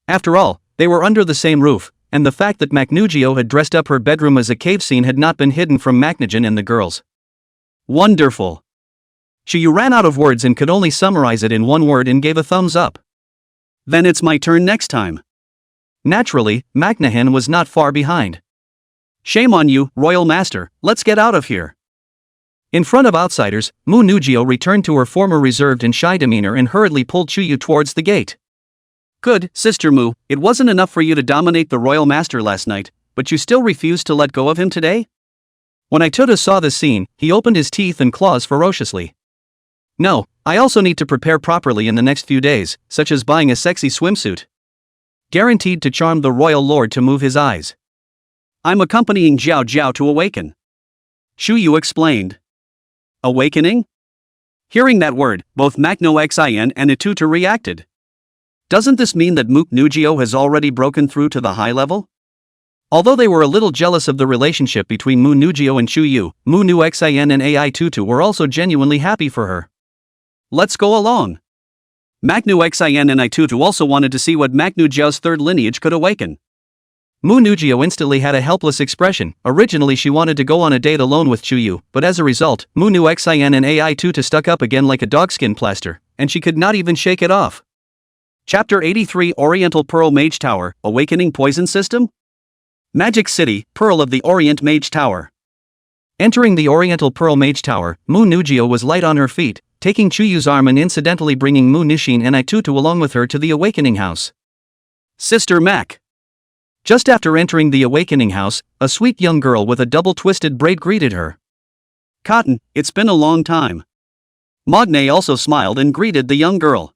After all, they were under the same roof, and the fact that Maknugio had dressed up her bedroom as a cave scene had not been hidden from Maknajan and the girls. Wonderful. Chuyu ran out of words and could only summarize it in one word and gave a thumbs up. Then it's my turn next time. Naturally, Maknahan was not far behind. Shame on you, Royal Master, let's get out of here. In front of outsiders, Mu Nugio returned to her former reserved and shy demeanor and hurriedly pulled Chuyu towards the gate. Good, Sister Mu, it wasn't enough for you to dominate the Royal Master last night, but you still refused to let go of him today? When Itutu saw the scene, he opened his teeth and claws ferociously. No, I also need to prepare properly in the next few days, such as buying a sexy swimsuit. Guaranteed to charm the royal lord to move his eyes. I'm accompanying Zhao to awaken. Chuyu explained. Awakening? Hearing that word, both Makno-Xin and Itutu reacted. Doesn't this mean that Mu Nugio has already broken through to the high level? Although they were a little jealous of the relationship between Mu Nugio and Chuyu, Mu Nu-Xin and Itutu were also genuinely happy for her. Let's go along. Makno-Xin and Itutu also wanted to see what Maknugio's third lineage could awaken. Mu Nugio instantly had a helpless expression. Originally she wanted to go on a date alone with Chuyu, but as a result, Mu Nu-Xin and Itutu stuck up again like a dogskin plaster, and she could not even shake it off. Chapter 83 Oriental Pearl Mage Tower, Awakening Poison System? Magic City, Pearl of the Orient Mage Tower. Entering the Oriental Pearl Mage Tower, Mu Nugio was light on her feet, taking Chuyu's arm and incidentally bringing Mu Nishin and Itutu along with her to the Awakening House. Sister Mac. Just after entering the Awakening House, a sweet young girl with a double-twisted braid greeted her. Cotton, it's been a long time. Magne also smiled and greeted the young girl.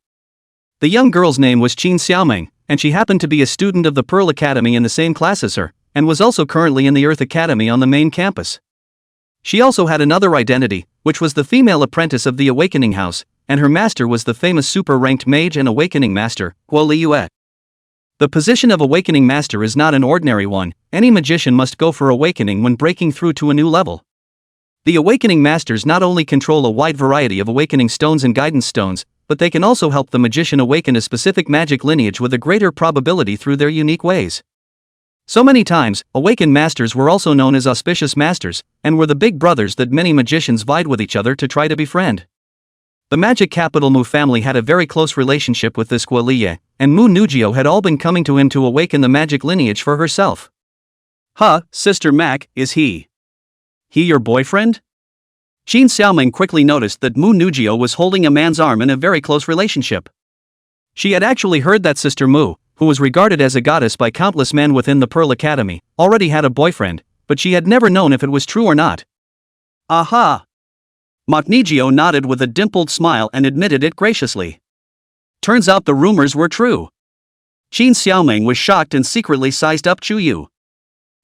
The young girl's name was Qin Xiaoming, and she happened to be a student of the Pearl Academy in the same class as her, and was also currently in the Earth Academy on the main campus. She also had another identity, which was the female apprentice of the Awakening House, and her master was the famous super-ranked mage and Awakening Master, Guo Liyue. The position of Awakening Master is not an ordinary one. Any magician must go for awakening when breaking through to a new level. The Awakening Masters not only control a wide variety of awakening stones and guidance stones, but they can also help the magician awaken a specific magic lineage with a greater probability through their unique ways. So many times, awakened masters were also known as auspicious masters, and were the big brothers that many magicians vied with each other to try to befriend. The magic capital Mu family had a very close relationship with this Guo Liyue, and Mu Nujio had all been coming to him to awaken the magic lineage for herself. Huh, Sister Mac, is he your boyfriend? Qin Xiaoming quickly noticed that Mu Nujio was holding a man's arm in a very close relationship. She had actually heard that Sister Mu, who was regarded as a goddess by countless men within the Pearl Academy, already had a boyfriend, but she had never known if it was true or not. Aha! Nijio nodded with a dimpled smile and admitted it graciously. Turns out the rumors were true. Qin Xiaoming was shocked and secretly sized up Chu Yu.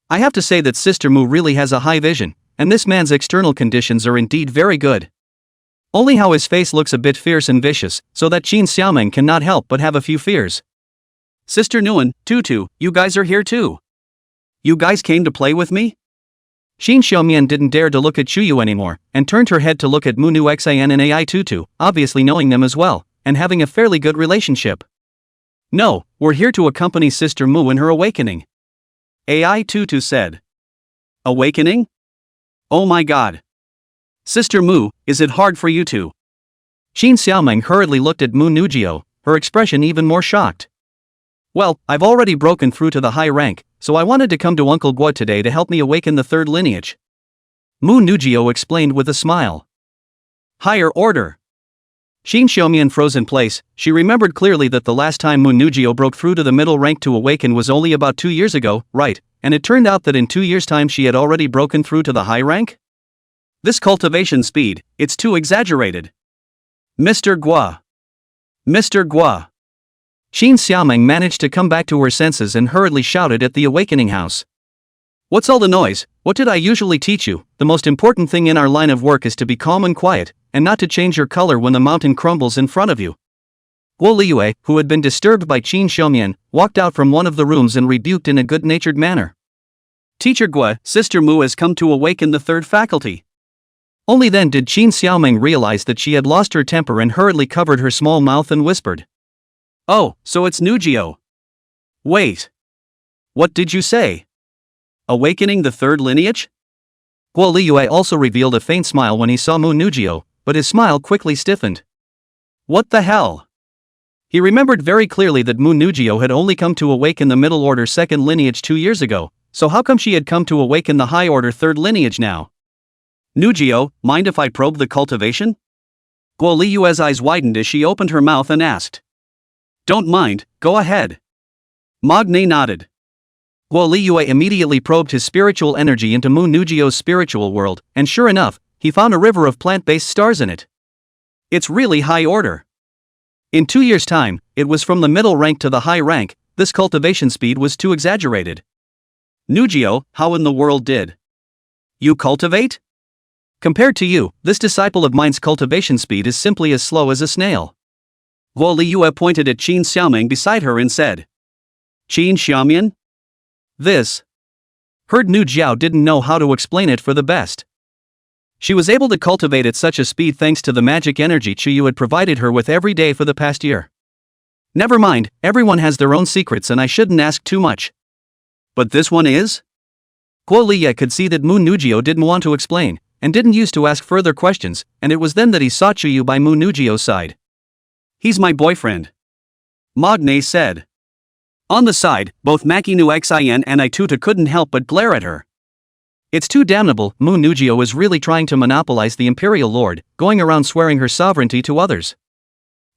I have to say that Sister Mu really has a high vision, and this man's external conditions are indeed very good. Only how his face looks a bit fierce and vicious, so that Qin Xiaoming cannot help but have a few fears. Sister Nguyen, Tutu, you guys are here too. You guys came to play with me? Qin Xiaomian didn't dare to look at Chu Yu anymore, and turned her head to look at Mu Nu Xin and Ai Tutu, obviously knowing them as well, and having a fairly good relationship. No, we're here to accompany Sister Mu in her awakening. Ai Tutu said. Awakening? Oh my god. Sister Mu, is it hard for you to? Qin Xiaoming hurriedly looked at Mu Nujio, her expression even more shocked. Well, I've already broken through to the high rank, so I wanted to come to Uncle Guo today to help me awaken the third lineage. Mu Nujio explained with a smile. Higher order. Qin Xiaomian froze in place. She remembered clearly that the last time Mu Nujio broke through to the middle rank to awaken was only about 2 years ago, right, and it turned out that in 2 years' time she had already broken through to the high rank? This cultivation speed, it's too exaggerated. Mr. Guo. Mr. Guo. Qin Xiaoming managed to come back to her senses and hurriedly shouted at the Awakening House. What's all the noise? What did I usually teach you? The most important thing in our line of work is to be calm and quiet, and not to change your color when the mountain crumbles in front of you. Guo Liyue, who had been disturbed by Qin Xiaomian, walked out from one of the rooms and rebuked in a good-natured manner. Teacher Guo, Sister Mu has come to awaken the third faculty. Only then did Qin Xiaoming realize that she had lost her temper and hurriedly covered her small mouth and whispered. Oh, so it's Nujio. Wait. What did you say? Awakening the third lineage? Guo Liyue also revealed a faint smile when he saw Mu Nujio, but his smile quickly stiffened. What the hell? He remembered very clearly that Mu Nujio had only come to awaken the middle order second lineage 2 years ago, so how come she had come to awaken the high order third lineage now? Nujio, mind if I probe the cultivation? Guo Liyue's eyes widened as she opened her mouth and asked. Don't mind, go ahead. Magne nodded. Guo Liyue immediately probed his spiritual energy into Mu Nujio's spiritual world, and sure enough, he found a river of plant-based stars in it. It's really high order. In 2 years' time, it was from the middle rank to the high rank. This cultivation speed was too exaggerated. Nujio, how in the world did you cultivate? Compared to you, this disciple of mine's cultivation speed is simply as slow as a snail. Guo Liyue pointed at Qin Xiaoming beside her and said. Qin Xiaomian? This. Heard Nu Jiao didn't know how to explain it for the best. She was able to cultivate at such a speed thanks to the magic energy Chu Yu had provided her with every day for the past year. Never mind, everyone has their own secrets and I shouldn't ask too much. But this one is? Guo Liyue could see that Mu Nujio didn't want to explain, and didn't use to ask further questions, and it was then that he saw Chu Yu by Mu Nujio's side. He's my boyfriend. Magne said. On the side, both Makinu Xin and Ituta couldn't help but glare at her. It's too damnable. Mu Nujio is really trying to monopolize the Imperial Lord, going around swearing her sovereignty to others.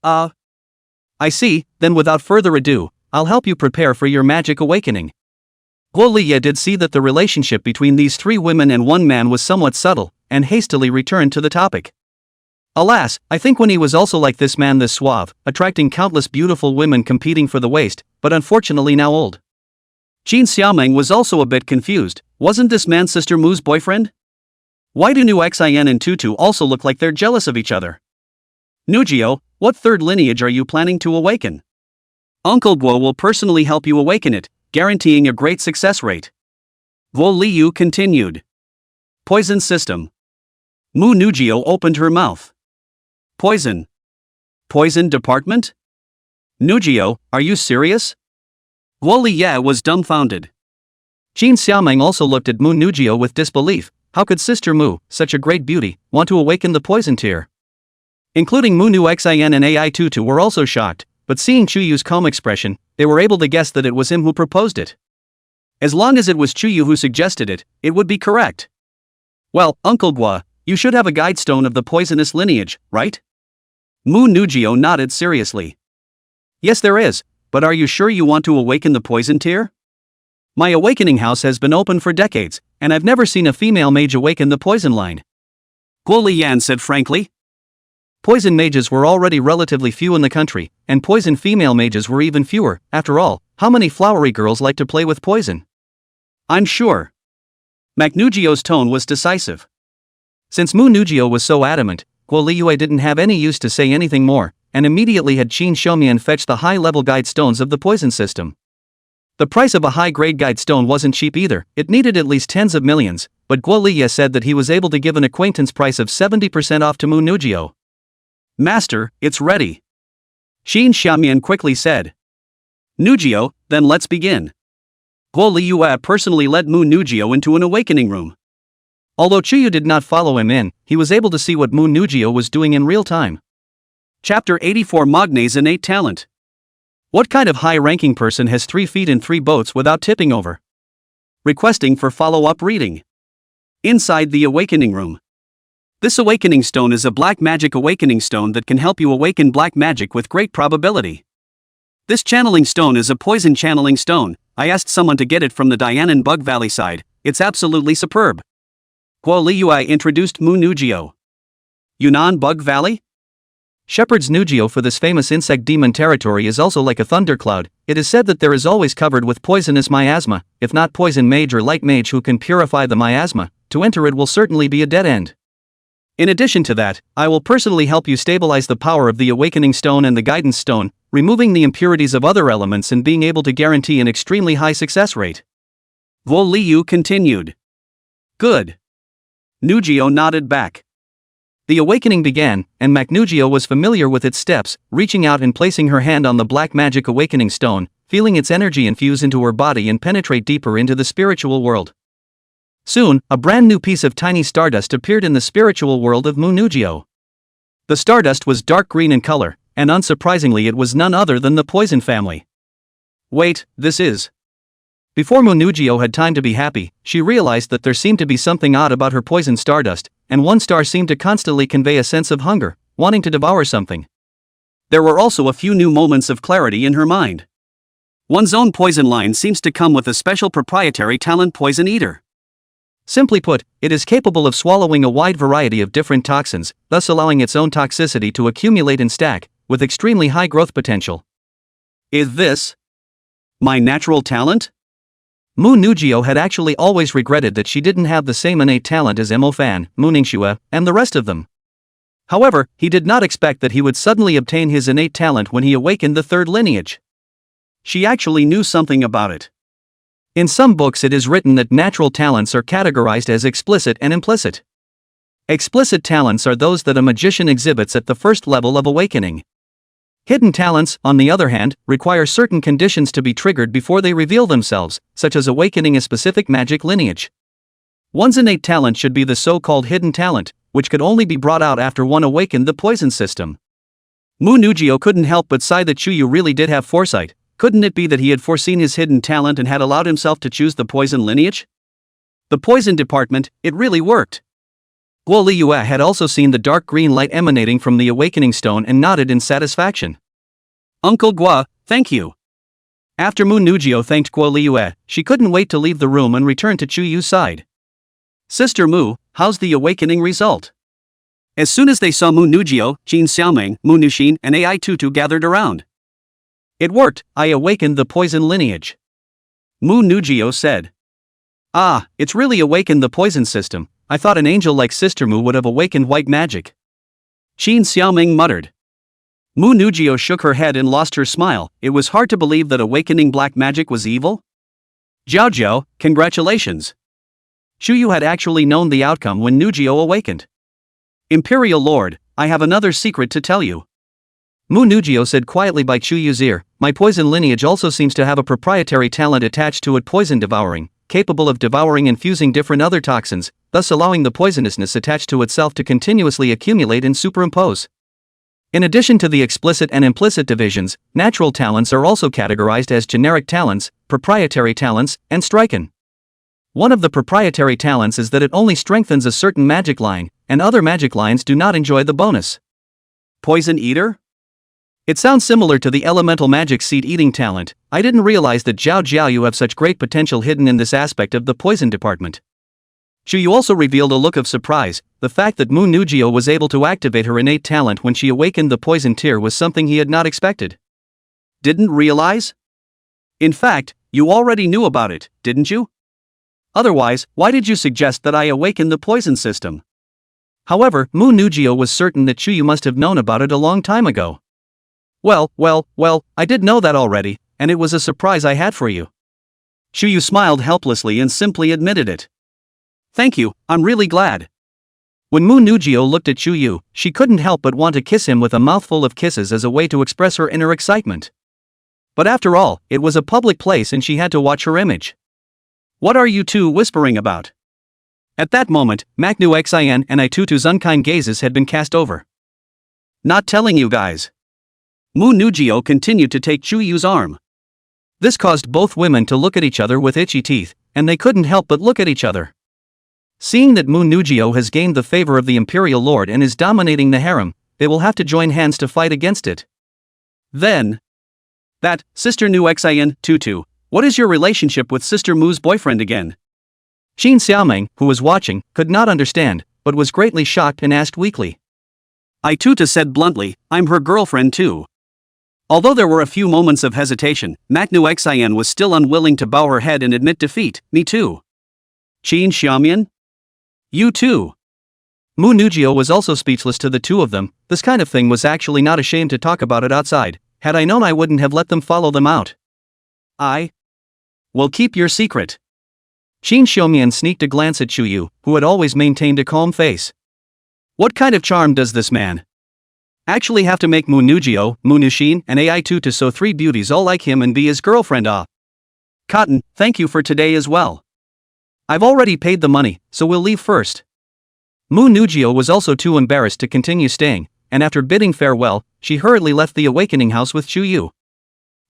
I see, then without further ado, I'll help you prepare for your magic awakening. Guo Liyue did see that the relationship between these 3 women and 1 man was somewhat subtle, and hastily returned to the topic. Alas, I think when he was also like this man this suave, attracting countless beautiful women competing for the waist, but unfortunately now old. Qin Xiaoming was also a bit confused. Wasn't this man Sister Mu's boyfriend? Why do Nu Xin and Tutu also look like they're jealous of each other? Nujio, what third lineage are you planning to awaken? Uncle Guo will personally help you awaken it, guaranteeing a great success rate. Guo Liu continued. Poison system. Mu Nujio opened her mouth. Poison. Poison department? Nujio, are you serious? Guo Liye was dumbfounded. Qin Xiaoming also looked at Mu Nujio with disbelief. How could Sister Mu, such a great beauty, want to awaken the poison tier? Including Mu Nu Xin and Ai Tutu were also shocked, but seeing Chuyu's calm expression, they were able to guess that it was him who proposed it. As long as it was Chuyu who suggested it, it would be correct. Well, Uncle Guo, you should have a guide stone of the poisonous lineage, right? Mu Nujio nodded seriously. Yes, there is, but are you sure you want to awaken the poison tier? My awakening house has been open for decades, and I've never seen a female mage awaken the poison line. Guo Liyan said frankly. Poison mages were already relatively few in the country, and poison female mages were even fewer. After all, how many flowery girls like to play with poison? I'm sure. Nujio's tone was decisive. Since Mu Nujio was so adamant, Guo Liyue didn't have any use to say anything more, and immediately had Qin Shoumian fetch the high-level guide stones of the poison system. The price of a high-grade guide stone wasn't cheap either, it needed at least tens of millions, but Guo Liye said that he was able to give an acquaintance price of 70% off to Mu Nujio. Master, it's ready. Qin Xiaomian quickly said. Nujio, then let's begin. Guo Liyue personally led Mu Nujio into an awakening room. Although Chuyu did not follow him in, he was able to see what Mu Nujio was doing in real time. Chapter 84 Magne's Innate Talent. What kind of high-ranking person has 3 feet in 3 boats without tipping over? Requesting for follow-up reading. Inside the awakening room. This awakening stone is a black magic awakening stone that can help you awaken black magic with great probability. This channeling stone is a poison channeling stone. I asked someone to get it from the Dianan Bug Valley side. It's absolutely superb. Guo Liyue introduced Mu Nujio. Yunnan Bug Valley? Shepherd's Nujio for this famous insect demon territory is also like a thundercloud. It is said that there is always covered with poisonous miasma. If not poison mage or light mage who can purify the miasma, to enter it will certainly be a dead end. In addition to that, I will personally help you stabilize the power of the awakening stone and the guidance stone, removing the impurities of other elements and being able to guarantee an extremely high success rate. Guo Liyu continued. Good. Nujio nodded back. The awakening began, and Nujio was familiar with its steps, reaching out and placing her hand on the black magic awakening stone, feeling its energy infuse into her body and penetrate deeper into the spiritual world. Soon, a brand new piece of tiny stardust appeared in the spiritual world of Mu Nujio. The stardust was dark green in color, and unsurprisingly it was none other than the poison family. Wait, this is... Before Mu Nujio had time to be happy, she realized that there seemed to be something odd about her poison stardust, and one star seemed to constantly convey a sense of hunger, wanting to devour something. There were also a few new moments of clarity in her mind. One's own poison line seems to come with a special proprietary talent, Poison Eater. Simply put, it is capable of swallowing a wide variety of different toxins, thus allowing its own toxicity to accumulate and stack, with extremely high growth potential. Is this my natural talent? Mu Nujio had actually always regretted that she didn't have the same innate talent as Mo Fan, Mu Ningxue, and the rest of them. However, he did not expect that he would suddenly obtain his innate talent when he awakened the third lineage. She actually knew something about it. In some books it is written that natural talents are categorized as explicit and implicit. Explicit talents are those that a magician exhibits at the first level of awakening. Hidden talents, on the other hand, require certain conditions to be triggered before they reveal themselves, such as awakening a specific magic lineage. One's innate talent should be the so-called hidden talent, which could only be brought out after one awakened the poison system. Mu Nujio couldn't help but sigh that Chuyu really did have foresight. Couldn't it be that he had foreseen his hidden talent and had allowed himself to choose the poison lineage? The poison department, it really worked. Guo Liyue had also seen the dark green light emanating from the awakening stone and nodded in satisfaction. Uncle Guo, thank you. After Mu Nujio thanked Guo Liyue, she couldn't wait to leave the room and return to Chuyu's side. Sister Mu, how's the awakening result? As soon as they saw Mu Nugio, Jin Xiaoming, Mu Nuxin, and Ai Tutu gathered around. It worked, I awakened the poison lineage. Mu Nugio said. Ah, it's really awakened the poison system. I thought an angel like Sister Mu would have awakened white magic. Jin Xiaoming muttered. Mu Nugio shook her head and lost her smile. It was hard to believe that awakening black magic was evil. Zhao, congratulations. Shuyu had actually known the outcome when Nugio awakened. Imperial Lord, I have another secret to tell you. Mu Nugio said quietly by Chuyu's ear, my poison lineage also seems to have a proprietary talent attached to it, poison devouring, capable of devouring and fusing different other toxins, thus allowing the poisonousness attached to itself to continuously accumulate and superimpose. In addition to the explicit and implicit divisions, natural talents are also categorized as generic talents, proprietary talents, and striken. One of the proprietary talents is that it only strengthens a certain magic line, and other magic lines do not enjoy the bonus. Poison Eater? It sounds similar to the elemental magic seed-eating talent. I didn't realize that Zhao you have such great potential hidden in this aspect of the poison department. Shuyu also revealed a look of surprise. The fact that Mu Nugio was able to activate her innate talent when she awakened the poison tier was something he had not expected. Didn't realize? In fact, you already knew about it, didn't you? Otherwise, why did you suggest that I awaken the poison system? However, Mu Nugio was certain that Shuyu must have known about it a long time ago. Well, I did know that already, and it was a surprise I had for you. Shuyu smiled helplessly and simply admitted it. Thank you, I'm really glad. When Mu Nugio looked at Shuyu, she couldn't help but want to kiss him with a mouthful of kisses as a way to express her inner excitement. But after all, it was a public place and she had to watch her image. What are you two whispering about? At that moment, Maknu Xin and Itutu's unkind gazes had been cast over. Not telling you guys. Mu Nugio continued to take Chuyu's arm. This caused both women to look at each other with itchy teeth, and they couldn't help but look at each other. Seeing that Mu Nugio has gained the favor of the Imperial Lord and is dominating the harem, they will have to join hands to fight against it. Then, that, Sister Nu Xin, Tutu, what is your relationship with Sister Mu's boyfriend again? Jin Xiaoming, who was watching, could not understand, but was greatly shocked and asked weakly. Ituta said bluntly, I'm her girlfriend too. Although there were a few moments of hesitation, Maknu Xin was still unwilling to bow her head and admit defeat. Me too. Jin Xiaomian? You too. Mu Nugio was also speechless to the two of them. This kind of thing was actually not ashamed to talk about it outside. Had I known, I wouldn't have let them follow them out. Well, keep your secret. Jin Xiaomian sneaked a glance at Shuyu, who had always maintained a calm face. What kind of charm does this man actually have to make Mu Nugio, Mu Nuxin, and Ai Tutu so three beauties all like him and be his girlfriend? Cotton, thank you for today as well. I've already paid the money, so we'll leave first. Mu Nugio was also too embarrassed to continue staying, and after bidding farewell, she hurriedly left the awakening house with Shuyu.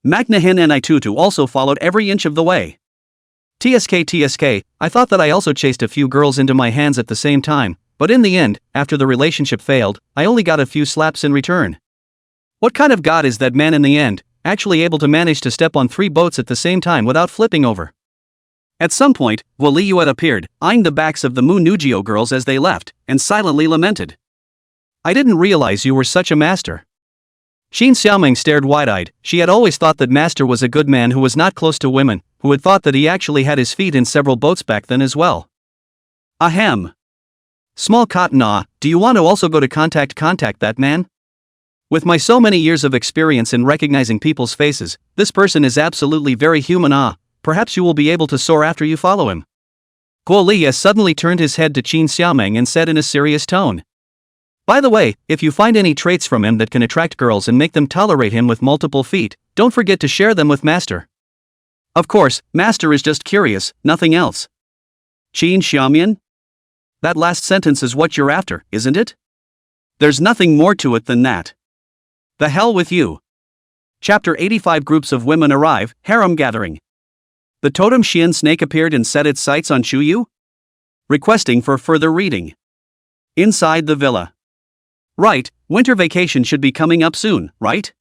Magnahin and Itutu also followed every inch of the way. TSK, I thought that I also chased a few girls into my hands at the same time, but in the end, after the relationship failed, I only got a few slaps in return. What kind of god is that man in the end, actually able to manage to step on 3 boats at the same time without flipping over? At some point, Guoliyuet appeared, eyeing the backs of the Mu Nugio girls as they left, and silently lamented. I didn't realize you were such a master. Jin Xiaoming stared wide-eyed. She had always thought that Master was a good man who was not close to women, who had thought that he actually had his feet in several boats back then as well. Ahem. Small Cotton, do you want to also go to contact that man? With my so many years of experience in recognizing people's faces, this person is absolutely very human. Perhaps you will be able to soar after you follow him. Guo Liye suddenly turned his head to Jin Xiaoming and said in a serious tone. By the way, if you find any traits from him that can attract girls and make them tolerate him with multiple feet, don't forget to share them with Master. Of course, Master is just curious, nothing else. Jin Xiaomian? That last sentence is what you're after, isn't it? There's nothing more to it than that. The hell with you. Chapter 85. Groups of women arrive, harem gathering. The totem Xian snake appeared and set its sights on Shuyu, requesting for further reading. Inside the villa. Right, winter vacation should be coming up soon, right?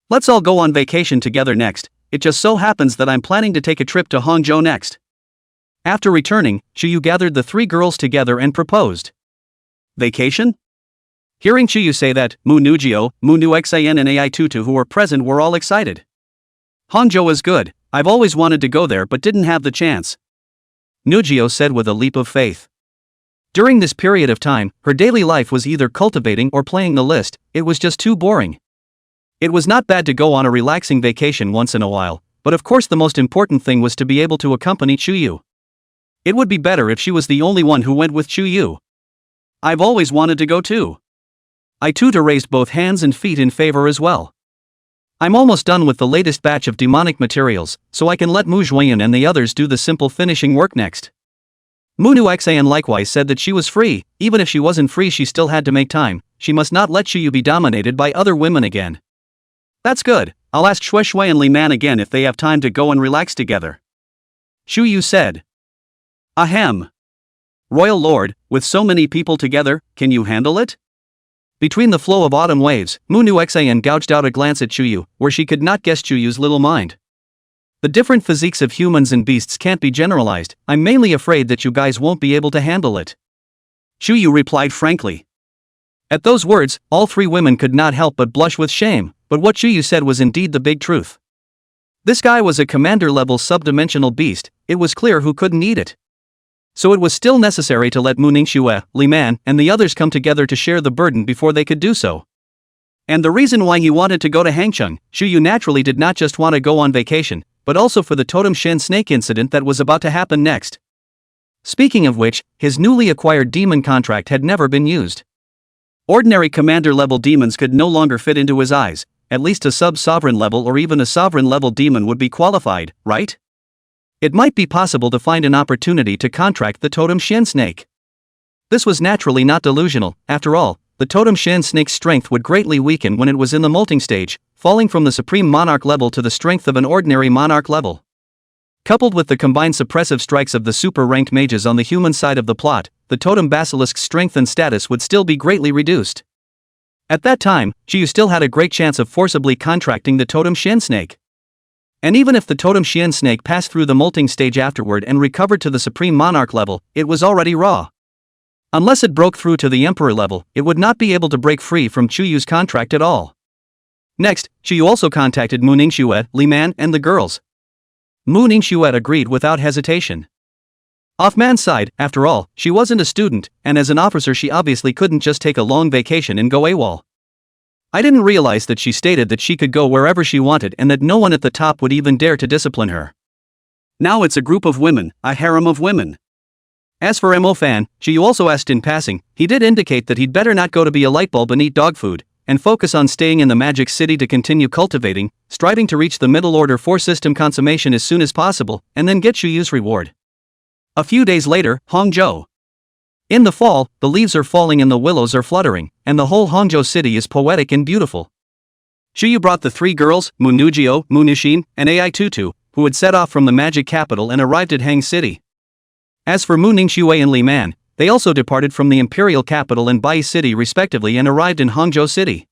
Let's all go on vacation together next. It just so happens that I'm planning to take a trip to Hangzhou next. After returning, Shuyu gathered the 3 girls together and proposed. Vacation? Hearing Chuyu say that, Mu Nugio, Mu Nu Xan and Ai Tutu who were present were all excited. Hangzhou is good, I've always wanted to go there but didn't have the chance, Nugio said with a leap of faith. During this period of time, her daily life was either cultivating or playing the list, it was just too boring. It was not bad to go on a relaxing vacation once in a while, but of course the most important thing was to be able to accompany Chuyu. It would be better if she was the only one who went with Chuyu. I've always wanted to go too. Ai Tutu raised both hands and feet in favor as well. I'm almost done with the latest batch of demonic materials, so I can let Mu Zhuoyan and the others do the simple finishing work next. Mu Nu Xan likewise said that she was free, even if she wasn't free she still had to make time, she must not let Chuyu be dominated by other women again. That's good, I'll ask Shui Shui and Li Man again if they have time to go and relax together, Chuyu said. Ahem. Royal Lord, with so many people together, can you handle it? Between the flow of autumn waves, Mu Nu Xan gouged out a glance at Chuyu, where she could not guess Chuyu's little mind. The different physiques of humans and beasts can't be generalized, I'm mainly afraid that you guys won't be able to handle it, Chuyu replied frankly. At those words, all three women could not help but blush with shame, but what Chuyu said was indeed the big truth. This guy was a commander-level subdimensional beast, it was clear who couldn't eat it. So it was still necessary to let Mu Ningxue, Li Man, and the others come together to share the burden before they could do so. And the reason why he wanted to go to Hangcheng, Chuyu naturally did not just want to go on vacation, but also for the Totem Shen snake incident that was about to happen next. Speaking of which, his newly acquired demon contract had never been used. Ordinary commander-level demons could no longer fit into his eyes, at least a sub-sovereign level or even a sovereign-level demon would be qualified, right? It might be possible to find an opportunity to contract the Totem Shen snake. This was naturally not delusional, after all, the Totem Shen snake's strength would greatly weaken when it was in the molting stage, falling from the Supreme Monarch level to the strength of an ordinary Monarch level. Coupled with the combined suppressive strikes of the super-ranked mages on the human side of the plot, the Totem Basilisk's strength and status would still be greatly reduced. At that time, Chuyu still had a great chance of forcibly contracting the Totem Shen snake. And even if the Totem Shen snake passed through the molting stage afterward and recovered to the Supreme Monarch level, it was already raw. Unless it broke through to the Emperor level, it would not be able to break free from Chuyu's contract at all. Next, Chuyu also contacted Mu Ningxue, Li Man, and the girls. Mu Ningxue agreed without hesitation. Off Man's side, after all, she wasn't a student, and as an officer she obviously couldn't just take a long vacation and go AWOL. I didn't realize that she stated that she could go wherever she wanted and that no one at the top would even dare to discipline her. Now it's a group of women, a harem of women. As for Mo Fan, Chuyu also asked in passing, he did indicate that he'd better not go to be a lightbulb and eat dog food, and focus on staying in the Magic City to continue cultivating, striving to reach the Middle Order 4 system consummation as soon as possible, and then get Chuyu's reward. A few days later, Hangzhou. In the fall, the leaves are falling and the willows are fluttering, and the whole Hangzhou city is poetic and beautiful. Chuyu brought the three girls, Mu Nugio, Mu Nushin, and Ai Tutu, who had set off from the magic capital and arrived at Hang City. As for Mu Ningxue and Li Man, they also departed from the imperial capital and Bai City respectively and arrived in Hangzhou City.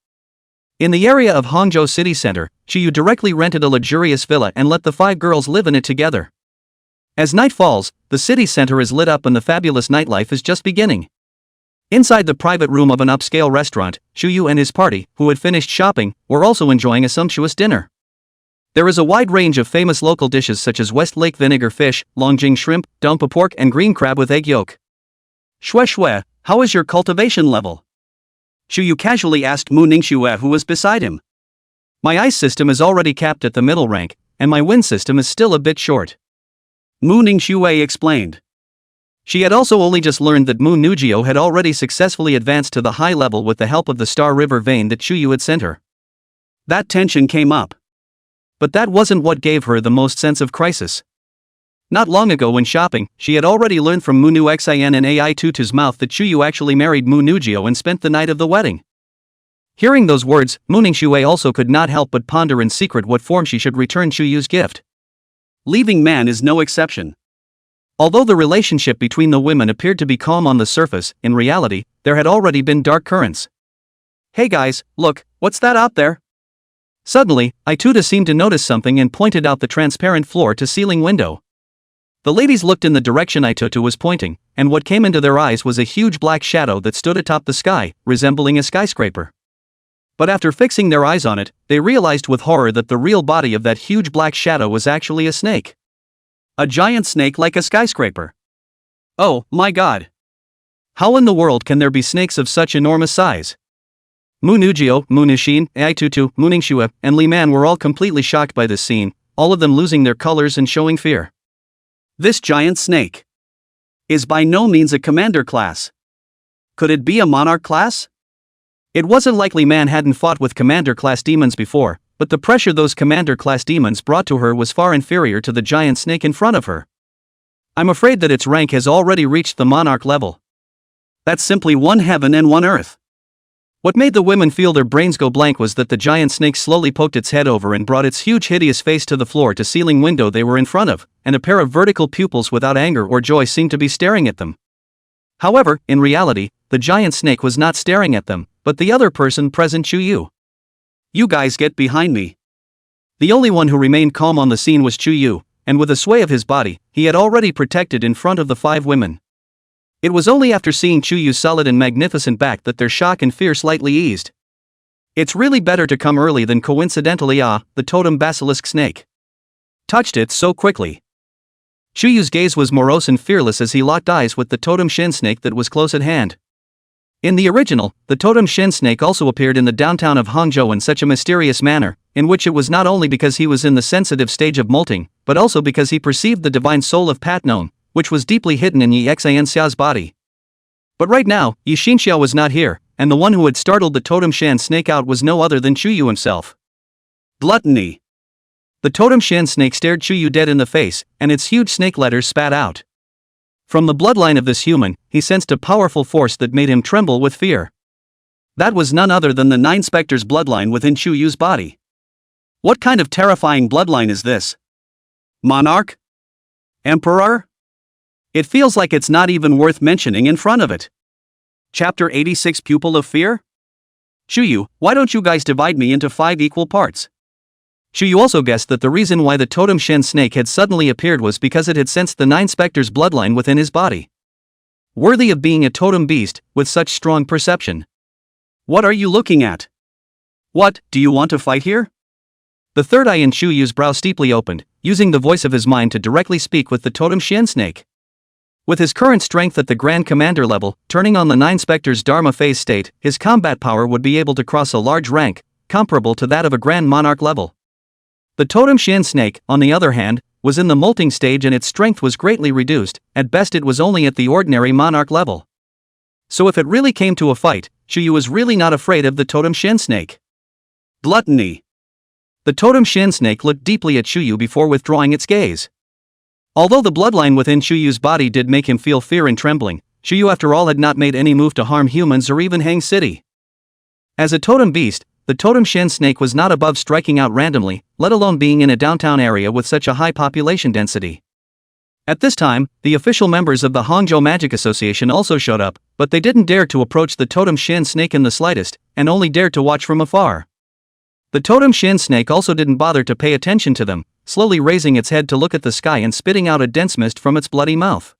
In the area of Hangzhou City Center, Chuyu directly rented a luxurious villa and let the 5 girls live in it together. As night falls, the city center is lit up and the fabulous nightlife is just beginning. Inside the private room of an upscale restaurant, Chuyu and his party, who had finished shopping, were also enjoying a sumptuous dinner. There is a wide range of famous local dishes such as West Lake vinegar fish, Longjing shrimp, dumpa pork and green crab with egg yolk. Shui Shui, how is your cultivation level? Chuyu casually asked Mu Ningxue who was beside him. My ice system is already capped at the middle rank, and my wind system is still a bit short, Mu Ningxue explained. She had also only just learned that Mu Nugio had already successfully advanced to the high level with the help of the Star River vein that Chuyu had sent her. That tension came up. But that wasn't what gave her the most sense of crisis. Not long ago when shopping, she had already learned from Mu Nu Xian and Ai Tutu's mouth that Chuyu actually married Mu Nugio and spent the night of the wedding. Hearing those words, Mu Ningxue also could not help but ponder in secret what form she should return Chuyu's gift. Leaving Man is no exception. Although the relationship between the women appeared to be calm on the surface, in reality, there had already been dark currents. Hey guys, look, what's that out there? Suddenly, Ai Tutu seemed to notice something and pointed out the transparent floor-to-ceiling window. The ladies looked in the direction Itutu was pointing, and what came into their eyes was a huge black shadow that stood atop the sky, resembling a skyscraper. But after fixing their eyes on it, they realized with horror that the real body of that huge black shadow was actually a snake. A giant snake like a skyscraper. Oh, my god. How in the world can there be snakes of such enormous size? Munugio, Munushin, Aitutu, Muningshua, and Li Man were all completely shocked by this scene, all of them losing their colors and showing fear. This giant snake is by no means a commander class. Could it be a monarch class? It wasn't likely Man hadn't fought with commander class demons before, but the pressure those commander class demons brought to her was far inferior to the giant snake in front of her. I'm afraid that its rank has already reached the monarch level. That's simply one heaven and one earth. What made the women feel their brains go blank was that the giant snake slowly poked its head over and brought its huge hideous face to the floor-to-ceiling window they were in front of, and a pair of vertical pupils without anger or joy seemed to be staring at them. However, in reality, the giant snake was not staring at them, but the other person present, Chuyu. You guys get behind me. The only one who remained calm on the scene was Chuyu, and with a sway of his body, he had already protected in front of the 5 women. It was only after seeing Chuyu's solid and magnificent back that their shock and fear slightly eased. It's really better to come early than coincidentally the totem basilisk snake touched it so quickly. Chuyu's gaze was morose and fearless as he locked eyes with the totem shin snake that was close at hand. In the original, the totem shin snake also appeared in the downtown of Hangzhou in such a mysterious manner, in which it was not only because he was in the sensitive stage of molting, but also because he perceived the divine soul of Patnon, which was deeply hidden in Yi Xiao's body. But right now, Yi Xinxiao was not here, and the one who had startled the totem shan snake out was no other than Chuyu himself. Gluttony. The totem shan snake stared Chuyu dead in the face, and its huge snake letters spat out. From the bloodline of this human, he sensed a powerful force that made him tremble with fear. That was none other than the 9 specters' bloodline within Chuyu's body. What kind of terrifying bloodline is this? Monarch? Emperor? It feels like it's not even worth mentioning in front of it. Chapter 86 Pupil of Fear? Chuyu, why don't you guys divide me into 5 equal parts? Chuyu also guessed that the reason why the totem shen snake had suddenly appeared was because it had sensed the 9 specters' bloodline within his body. Worthy of being a totem beast, with such strong perception. What are you looking at? What, do you want to fight here? The third eye in Chuyu's brow steeply opened, using the voice of his mind to directly speak with the totem shen snake. With his current strength at the Grand Commander level, turning on the 9 Spectres' Dharma phase state, his combat power would be able to cross a large rank, comparable to that of a Grand Monarch level. The Totem Shin Snake, on the other hand, was in the molting stage and its strength was greatly reduced, at best it was only at the ordinary Monarch level. So if it really came to a fight, Chuyu was really not afraid of the Totem Shin Snake. Gluttony. The Totem Shin Snake looked deeply at Chuyu before withdrawing its gaze. Although the bloodline within Chuyu's body did make him feel fear and trembling, Chuyu after all had not made any move to harm humans or even Hang City. As a totem beast, the Totem Shin Snake was not above striking out randomly, let alone being in a downtown area with such a high population density. At this time, the official members of the Hangzhou Magic Association also showed up, but they didn't dare to approach the Totem Shin Snake in the slightest, and only dared to watch from afar. The Totem Shin Snake also didn't bother to pay attention to them, slowly raising its head to look at the sky and spitting out a dense mist from its bloody mouth.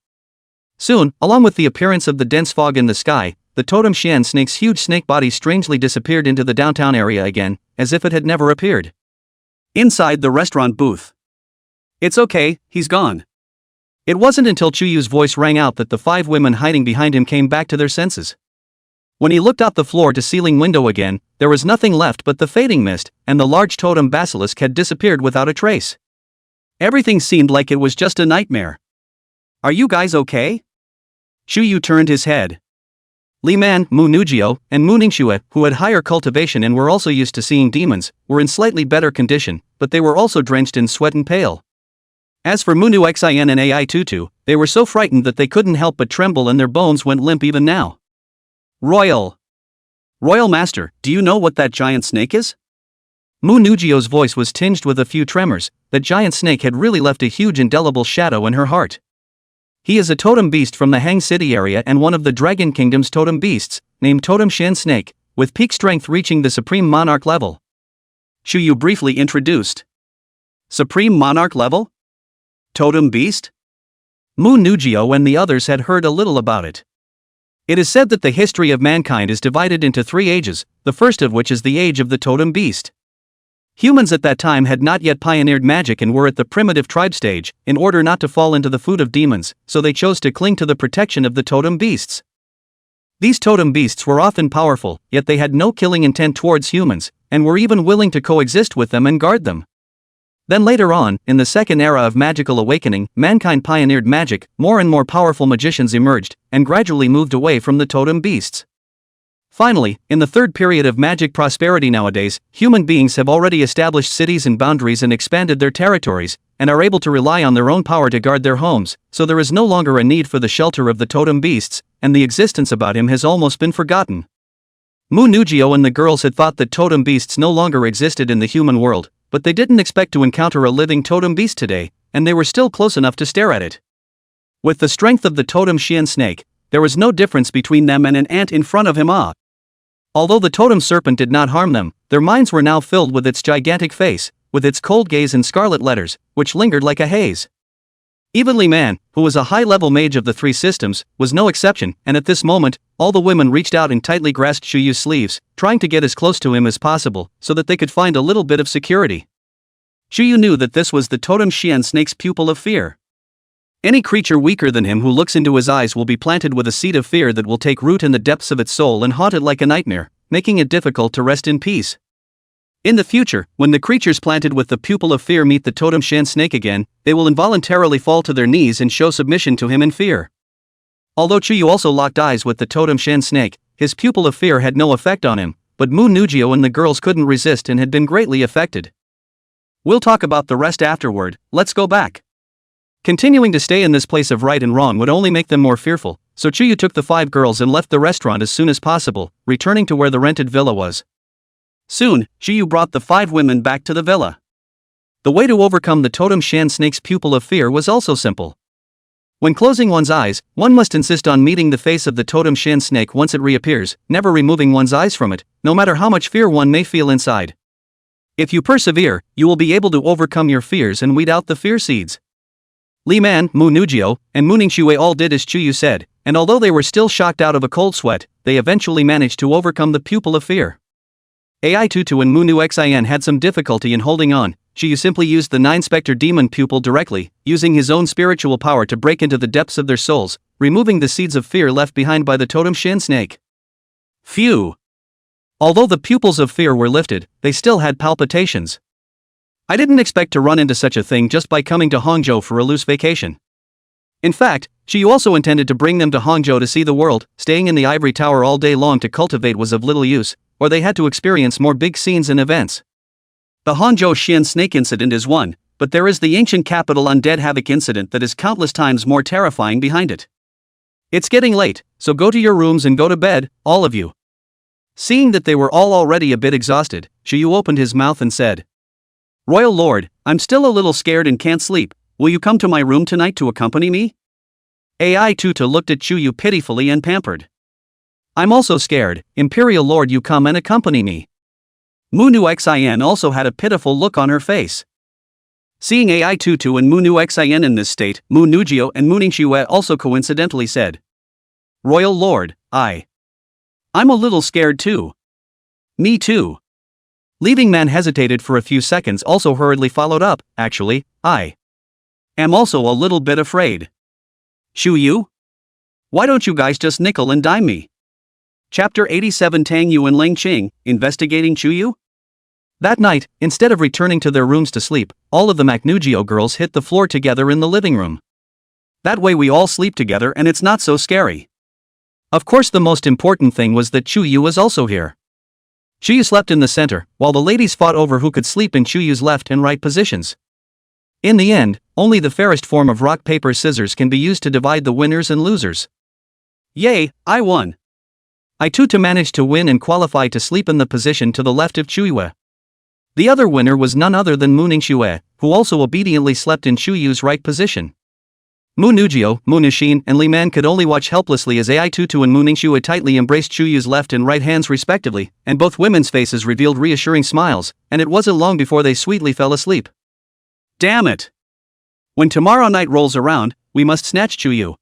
Soon, along with the appearance of the dense fog in the sky, the Totem Shin Snake's huge snake body strangely disappeared into the downtown area again, as if it had never appeared. Inside the restaurant booth. It's okay, he's gone. It wasn't until Chuyu's voice rang out that the 5 women hiding behind him came back to their senses. When he looked out the floor-to-ceiling window again, there was nothing left but the fading mist, and the large totem basilisk had disappeared without a trace. Everything seemed like it was just a nightmare. Are you guys okay? Chuyu turned his head. Li Man, Mu Nugio, and Mu Ningxue, who had higher cultivation and were also used to seeing demons, were in slightly better condition, but they were also drenched in sweat and pale. As for Munu Xin and Ai Tutu, they were so frightened that they couldn't help but tremble and their bones went limp even now. Royal Master, do you know what that giant snake is? Mu Nugio's voice was tinged with a few tremors. That giant snake had really left a huge indelible shadow in her heart. He is a totem beast from the Hang City area and one of the Dragon Kingdom's totem beasts, named Totem Shin Snake, with peak strength reaching the Supreme Monarch level. Chuyu briefly introduced. Supreme Monarch level? Totem beast? Mu Nugio and the others had heard a little about it. It is said that the history of mankind is divided into 3 ages, the first of which is the age of the totem beast. Humans at that time had not yet pioneered magic and were at the primitive tribe stage, in order not to fall into the food of demons, so they chose to cling to the protection of the totem beasts. These totem beasts were often powerful, yet they had no killing intent towards humans, and were even willing to coexist with them and guard them. Then later on, in the second era of magical awakening, mankind pioneered magic, more and more powerful magicians emerged, and gradually moved away from the totem beasts. Finally, in the third period of magic prosperity nowadays, human beings have already established cities and boundaries and expanded their territories, and are able to rely on their own power to guard their homes, so there is no longer a need for the shelter of the totem beasts, and the existence about him has almost been forgotten. Mu Nugio and the girls had thought that totem beasts no longer existed in the human world, but they didn't expect to encounter a living totem beast today, and they were still close enough to stare at it. With the strength of the totem Xian snake, there was no difference between them and an ant in front of him. Although the totem serpent did not harm them, their minds were now filled with its gigantic face, with its cold gaze and scarlet letters, which lingered like a haze. Even Li Man, who was a high-level mage of the 3 systems, was no exception, and at this moment, all the women reached out and tightly grasped Chuyu's sleeves, trying to get as close to him as possible, so that they could find a little bit of security. Chuyu knew that this was the totem Xian snake's pupil of fear. Any creature weaker than him who looks into his eyes will be planted with a seed of fear that will take root in the depths of its soul and haunt it like a nightmare, making it difficult to rest in peace. In the future, when the creatures planted with the pupil of fear meet the totem Xian snake again, they will involuntarily fall to their knees and show submission to him in fear. Although Chuyu also locked eyes with the totem Xian snake, his pupil of fear had no effect on him, but Mu Nugio and the girls couldn't resist and had been greatly affected. We'll talk about the rest afterward, let's go back. Continuing to stay in this place of right and wrong would only make them more fearful, so Chuyu took the 5 girls and left the restaurant as soon as possible, returning to where the rented villa was. Soon, Chuyu brought the 5 women back to the villa. The way to overcome the totem Xian snake's pupil of fear was also simple. When closing one's eyes, one must insist on meeting the face of the totem Xian snake once it reappears, never removing one's eyes from it, no matter how much fear one may feel inside. If you persevere, you will be able to overcome your fears and weed out the fear seeds. Li Man, Mu Nugio, and Mu Ningxue all did as Chuyu said, and although they were still shocked out of a cold sweat, they eventually managed to overcome the pupil of fear. Ai Tutu and Mu Nu Xian had some difficulty in holding on. Chuyu simply used the 9-specter demon pupil directly, using his own spiritual power to break into the depths of their souls, removing the seeds of fear left behind by the totem Xian snake. Phew! Although the pupils of fear were lifted, they still had palpitations. I didn't expect to run into such a thing just by coming to Hangzhou for a loose vacation. In fact, Chuyu also intended to bring them to Hangzhou to see the world. Staying in the ivory tower all day long to cultivate was of little use, or they had to experience more big scenes and events. The Hangzhou Xian snake incident is one, but there is the ancient capital undead havoc incident that is countless times more terrifying behind it. It's getting late, so go to your rooms and go to bed, all of you. Seeing that they were all already a bit exhausted, Chuyu opened his mouth and said, "Royal Lord, I'm still a little scared and can't sleep. Will you come to my room tonight to accompany me?" Ai Tuta looked at Chuyu pitifully and pampered. "I'm also scared, Imperial Lord, you come and accompany me." Mu Nu Xian also had a pitiful look on her face. Seeing Ai Tutu and Mu Nu Xian in this state, Mu Nugio and Mu Ningxue also coincidentally said, "Royal Lord, I'm a little scared too." "Me too." Leaving Man hesitated for a few seconds, also hurriedly followed up, "Actually, I am also a little bit afraid." "Chuyu? Why don't you guys just nickel and dime me?" Chapter 87 Tang Yu and Ling Qing, investigating Chuyu? That night, instead of returning to their rooms to sleep, all of the Macnugio girls hit the floor together in the living room. That way we all sleep together and it's not so scary. Of course, the most important thing was that Chuyu was also here. Chuyu slept in the center, while the ladies fought over who could sleep in Chuyu's left and right positions. In the end, only the fairest form of rock paper scissors can be used to divide the winners and losers. Yay, I won! I too managed to win and qualify to sleep in the position to the left of Chuyu. The other winner was none other than Mu Ningxue, who also obediently slept in Chuyu's right position. Mu Nugio, Mu Nixin, and Li Man could only watch helplessly as Ai Tutu and Mu Ningxue tightly embraced Chuyu's left and right hands respectively, and both women's faces revealed reassuring smiles, and it wasn't long before they sweetly fell asleep. Damn it! When tomorrow night rolls around, we must snatch Chuyu.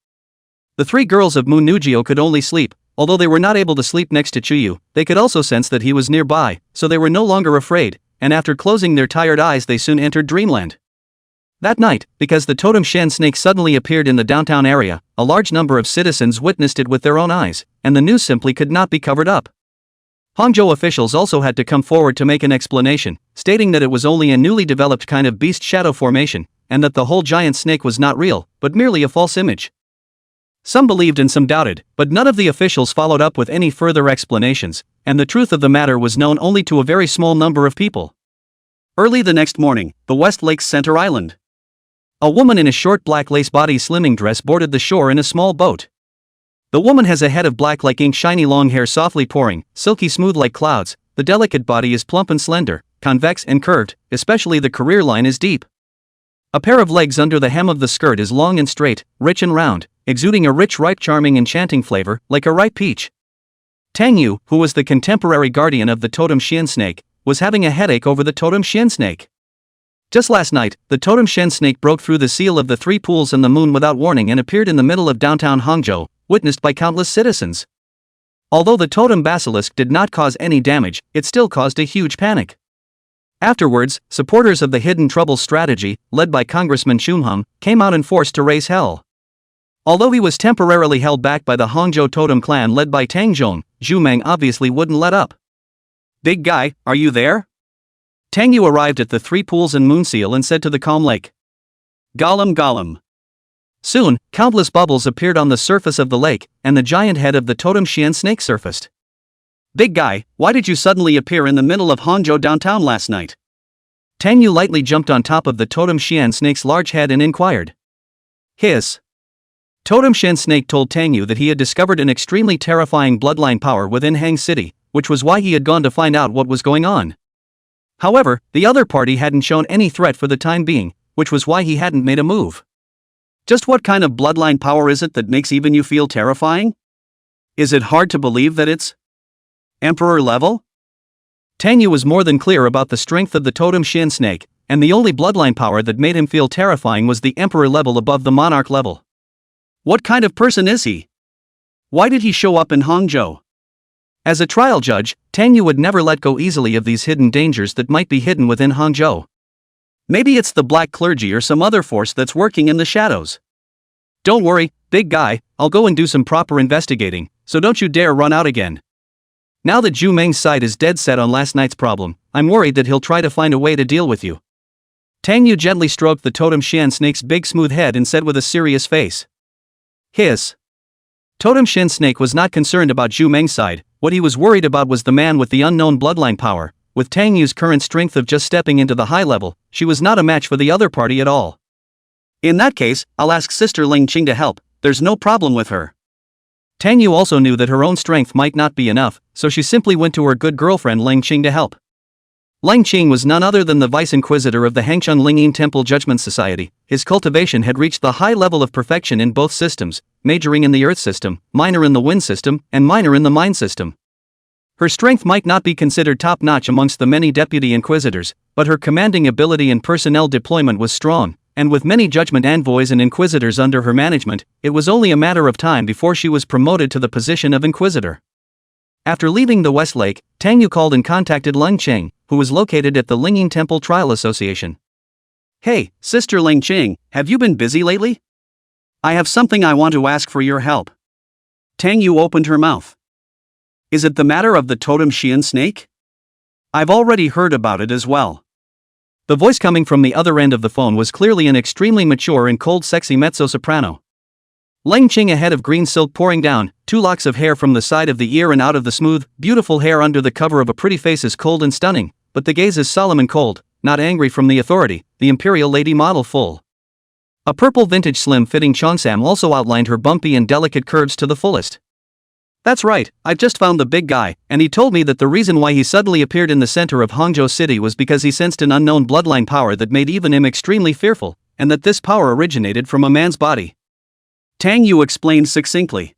The three girls of Moon could only sleep. Although they were not able to sleep next to Chuyu, they could also sense that he was nearby, so they were no longer afraid, and after closing their tired eyes they soon entered dreamland. That night, because the totem Shen snake suddenly appeared in the downtown area, a large number of citizens witnessed it with their own eyes, and the news simply could not be covered up. Hangzhou officials also had to come forward to make an explanation, stating that it was only a newly developed kind of beast shadow formation, and that the whole giant snake was not real, but merely a false image. Some believed and some doubted, but none of the officials followed up with any further explanations, and the truth of the matter was known only to a very small number of people. Early the next morning, the West Lake's center island. A woman in a short black lace body slimming dress boarded the shore in a small boat. The woman has a head of black like ink, shiny long hair softly pouring, silky smooth like clouds. The delicate body is plump and slender, convex and curved, especially the career line is deep. A pair of legs under the hem of the skirt is long and straight, rich and round, exuding a rich, ripe, charming, enchanting flavor, like a ripe peach. Tang Yu, who was the contemporary guardian of the totem Xian snake, was having a headache over the totem Xian snake. Just last night, the totem Xian snake broke through the seal of the three pools and the moon without warning and appeared in the middle of downtown Hangzhou, witnessed by countless citizens. Although the totem basilisk did not cause any damage, it still caused a huge panic. Afterwards, supporters of the hidden trouble strategy, led by Congressman Chunhung, came out in force to raise hell. Although he was temporarily held back by the Hangzhou totem clan led by Tang Zhong, Zhu Meng obviously wouldn't let up. "Big guy, are you there?" Tang Yu arrived at the three pools and moon seal and said to the calm lake. "Gollum gollum." Soon, countless bubbles appeared on the surface of the lake, and the giant head of the totem Xian snake surfaced. "Big guy, why did you suddenly appear in the middle of Hangzhou downtown last night?" Tang Yu lightly jumped on top of the totem Xian snake's large head and inquired. Hiss. Totem Xian snake told Tang Yu that he had discovered an extremely terrifying bloodline power within Hang City, which was why he had gone to find out what was going on. However, the other party hadn't shown any threat for the time being, which was why he hadn't made a move. "Just what kind of bloodline power is it that makes even you feel terrifying? Is it hard to believe that it's Emperor level?" Tang Yu was more than clear about the strength of the totem Xian snake, and the only bloodline power that made him feel terrifying was the Emperor level above the Monarch level. "What kind of person is he? Why did he show up in Hangzhou?" As a trial judge, Tang Yu would never let go easily of these hidden dangers that might be hidden within Hangzhou. Maybe it's the black clergy or some other force that's working in the shadows. "Don't worry, big guy, I'll go and do some proper investigating, so don't you dare run out again." Now that Zhu Meng's side is dead set on last night's problem, I'm worried that he'll try to find a way to deal with you. Tang Yu gently stroked the totem Xian snake's big smooth head and said with a serious face. Hiss. Totem Xian snake was not concerned about Zhu Meng's side. What he was worried about was the man with the unknown bloodline power. With Tang Yu's current strength of just stepping into the high level, she was not a match for the other party at all. "In that case, I'll ask Sister Ling Qing to help, there's no problem with her." Tang Yu also knew that her own strength might not be enough, so she simply went to her good girlfriend Ling Qing to help. Ling Qing was none other than the Vice Inquisitor of the Hangchun Lingyin Temple Judgment Society. His cultivation had reached the high level of perfection in both systems, majoring in the Earth system, minor in the Wind system, and minor in the Mind system. Her strength might not be considered top-notch amongst the many deputy inquisitors, but her commanding ability and personnel deployment was strong, and with many judgment envoys and inquisitors under her management, it was only a matter of time before she was promoted to the position of inquisitor. After leaving the West Lake, Tang Yu called and contacted Ling Qing, who was located at the Lingyin Temple Trial Association. "Hey, Sister Ling Qing, have you been busy lately? I have something I want to ask for your help." Tang Yu opened her mouth. "Is it the matter of the totem Xian snake? I've already heard about it as well." The voice coming from the other end of the phone was clearly an extremely mature and cold sexy mezzo-soprano. Ling Qing, a head of green silk pouring down, 2 locks of hair from the side of the ear and out of the smooth, beautiful hair under the cover of a pretty face is cold and stunning, but the gaze is solemn and cold, not angry from the authority, the imperial lady model full. A purple vintage slim-fitting cheongsam also outlined her bumpy and delicate curves to the fullest. "That's right, I've just found the big guy, and he told me that the reason why he suddenly appeared in the center of Hangzhou City was because he sensed an unknown bloodline power that made even him extremely fearful, and that this power originated from a man's body." Tang Yu explained succinctly.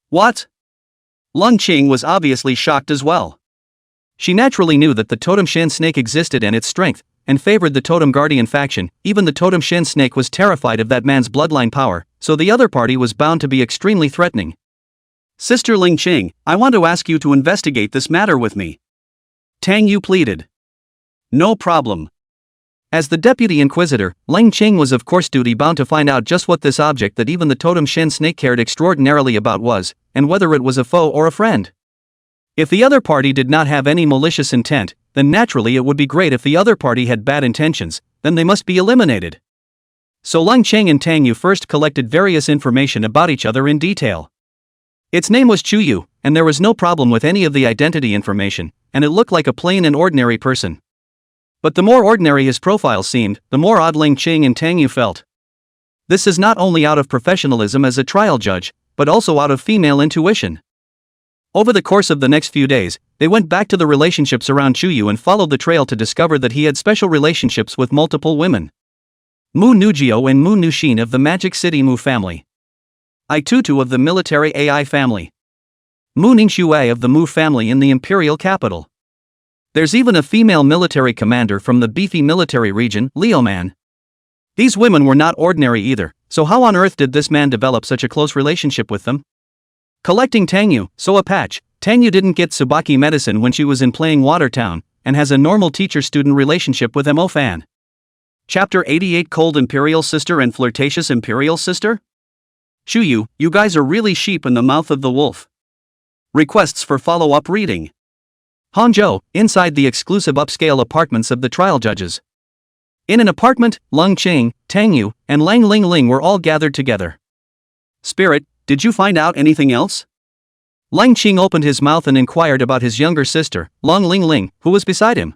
"What?" Ling Qing was obviously shocked as well. She naturally knew that the totem Xian snake existed and its strength, and favored the Totem Guardian faction. Even the Totem Shin Snake was terrified of that man's bloodline power, so the other party was bound to be extremely threatening. Sister Ling Qing, I want to ask you to investigate this matter with me. Tang Yu pleaded. No problem. As the deputy inquisitor, Ling Qing was of course duty-bound to find out just what this object that even the Totem Shin Snake cared extraordinarily about was, and whether it was a foe or a friend. If the other party did not have any malicious intent, then naturally it would be great. If the other party had bad intentions, then they must be eliminated. So Ling Qing and Tang Yu first collected various information about each other in detail. Its name was Chu Yu, and there was no problem with any of the identity information, and it looked like a plain and ordinary person. But the more ordinary his profile seemed, the more odd Ling Qing and Tang Yu felt. This is not only out of professionalism as a trial judge, but also out of female intuition. Over the course of the next few days, they went back to the relationships around Chu Yu and followed the trail to discover that he had special relationships with multiple women. Mu Nujio and Mu Nushin of the Magic City Mu family. Tutu of the military AI family. Mu Ningxue of the Mu family in the imperial capital. There's even a female military commander from the beefy military region, Leo Man. These women were not ordinary either, so how on earth did this man develop such a close relationship with them? Collecting Tang Yu, so a patch. Tang Yu didn't get Tsubaki medicine when she was in playing Watertown, and has a normal teacher-student relationship with Mo Fan. Chapter 88 Cold Imperial Sister and Flirtatious Imperial Sister? Chu Yu, you guys are really sheep in the mouth of the wolf. Requests for follow-up reading. Hangzhou, inside the exclusive upscale apartments of the trial judges. In an apartment, Ling Qing, Tang Yu, and Lang Ling Ling were all gathered together. Spirit, did you find out anything else? Ling Qing opened his mouth and inquired about his younger sister, Lang Ling Ling, who was beside him.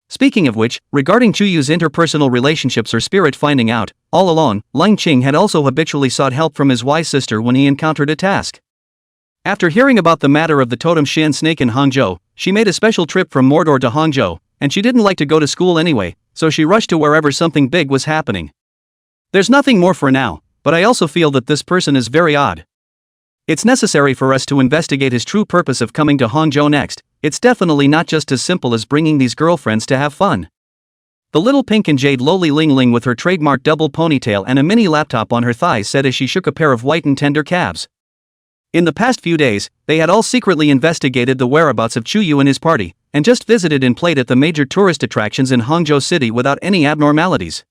Speaking of which, regarding Chu Yu's interpersonal relationships or Spirit finding out, all along, Ling Qing had also habitually sought help from his wise sister when he encountered a task. After hearing about the matter of the Totem Shin Snake in Hangzhou, she made a special trip from Mordor to Hangzhou, and she didn't like to go to school anyway, so she rushed to wherever something big was happening. There's nothing more for now, but I also feel that this person is very odd. It's necessary for us to investigate his true purpose of coming to Hangzhou next. It's definitely not just as simple as bringing these girlfriends to have fun. The little pink and jade lowly Ling Ling with her trademark double ponytail and a mini laptop on her thighs said as she shook a pair of white and tender calves. In the past few days, they had all secretly investigated the whereabouts of Chu Yu and his party, and just visited and played at the major tourist attractions in Hangzhou City without any abnormalities.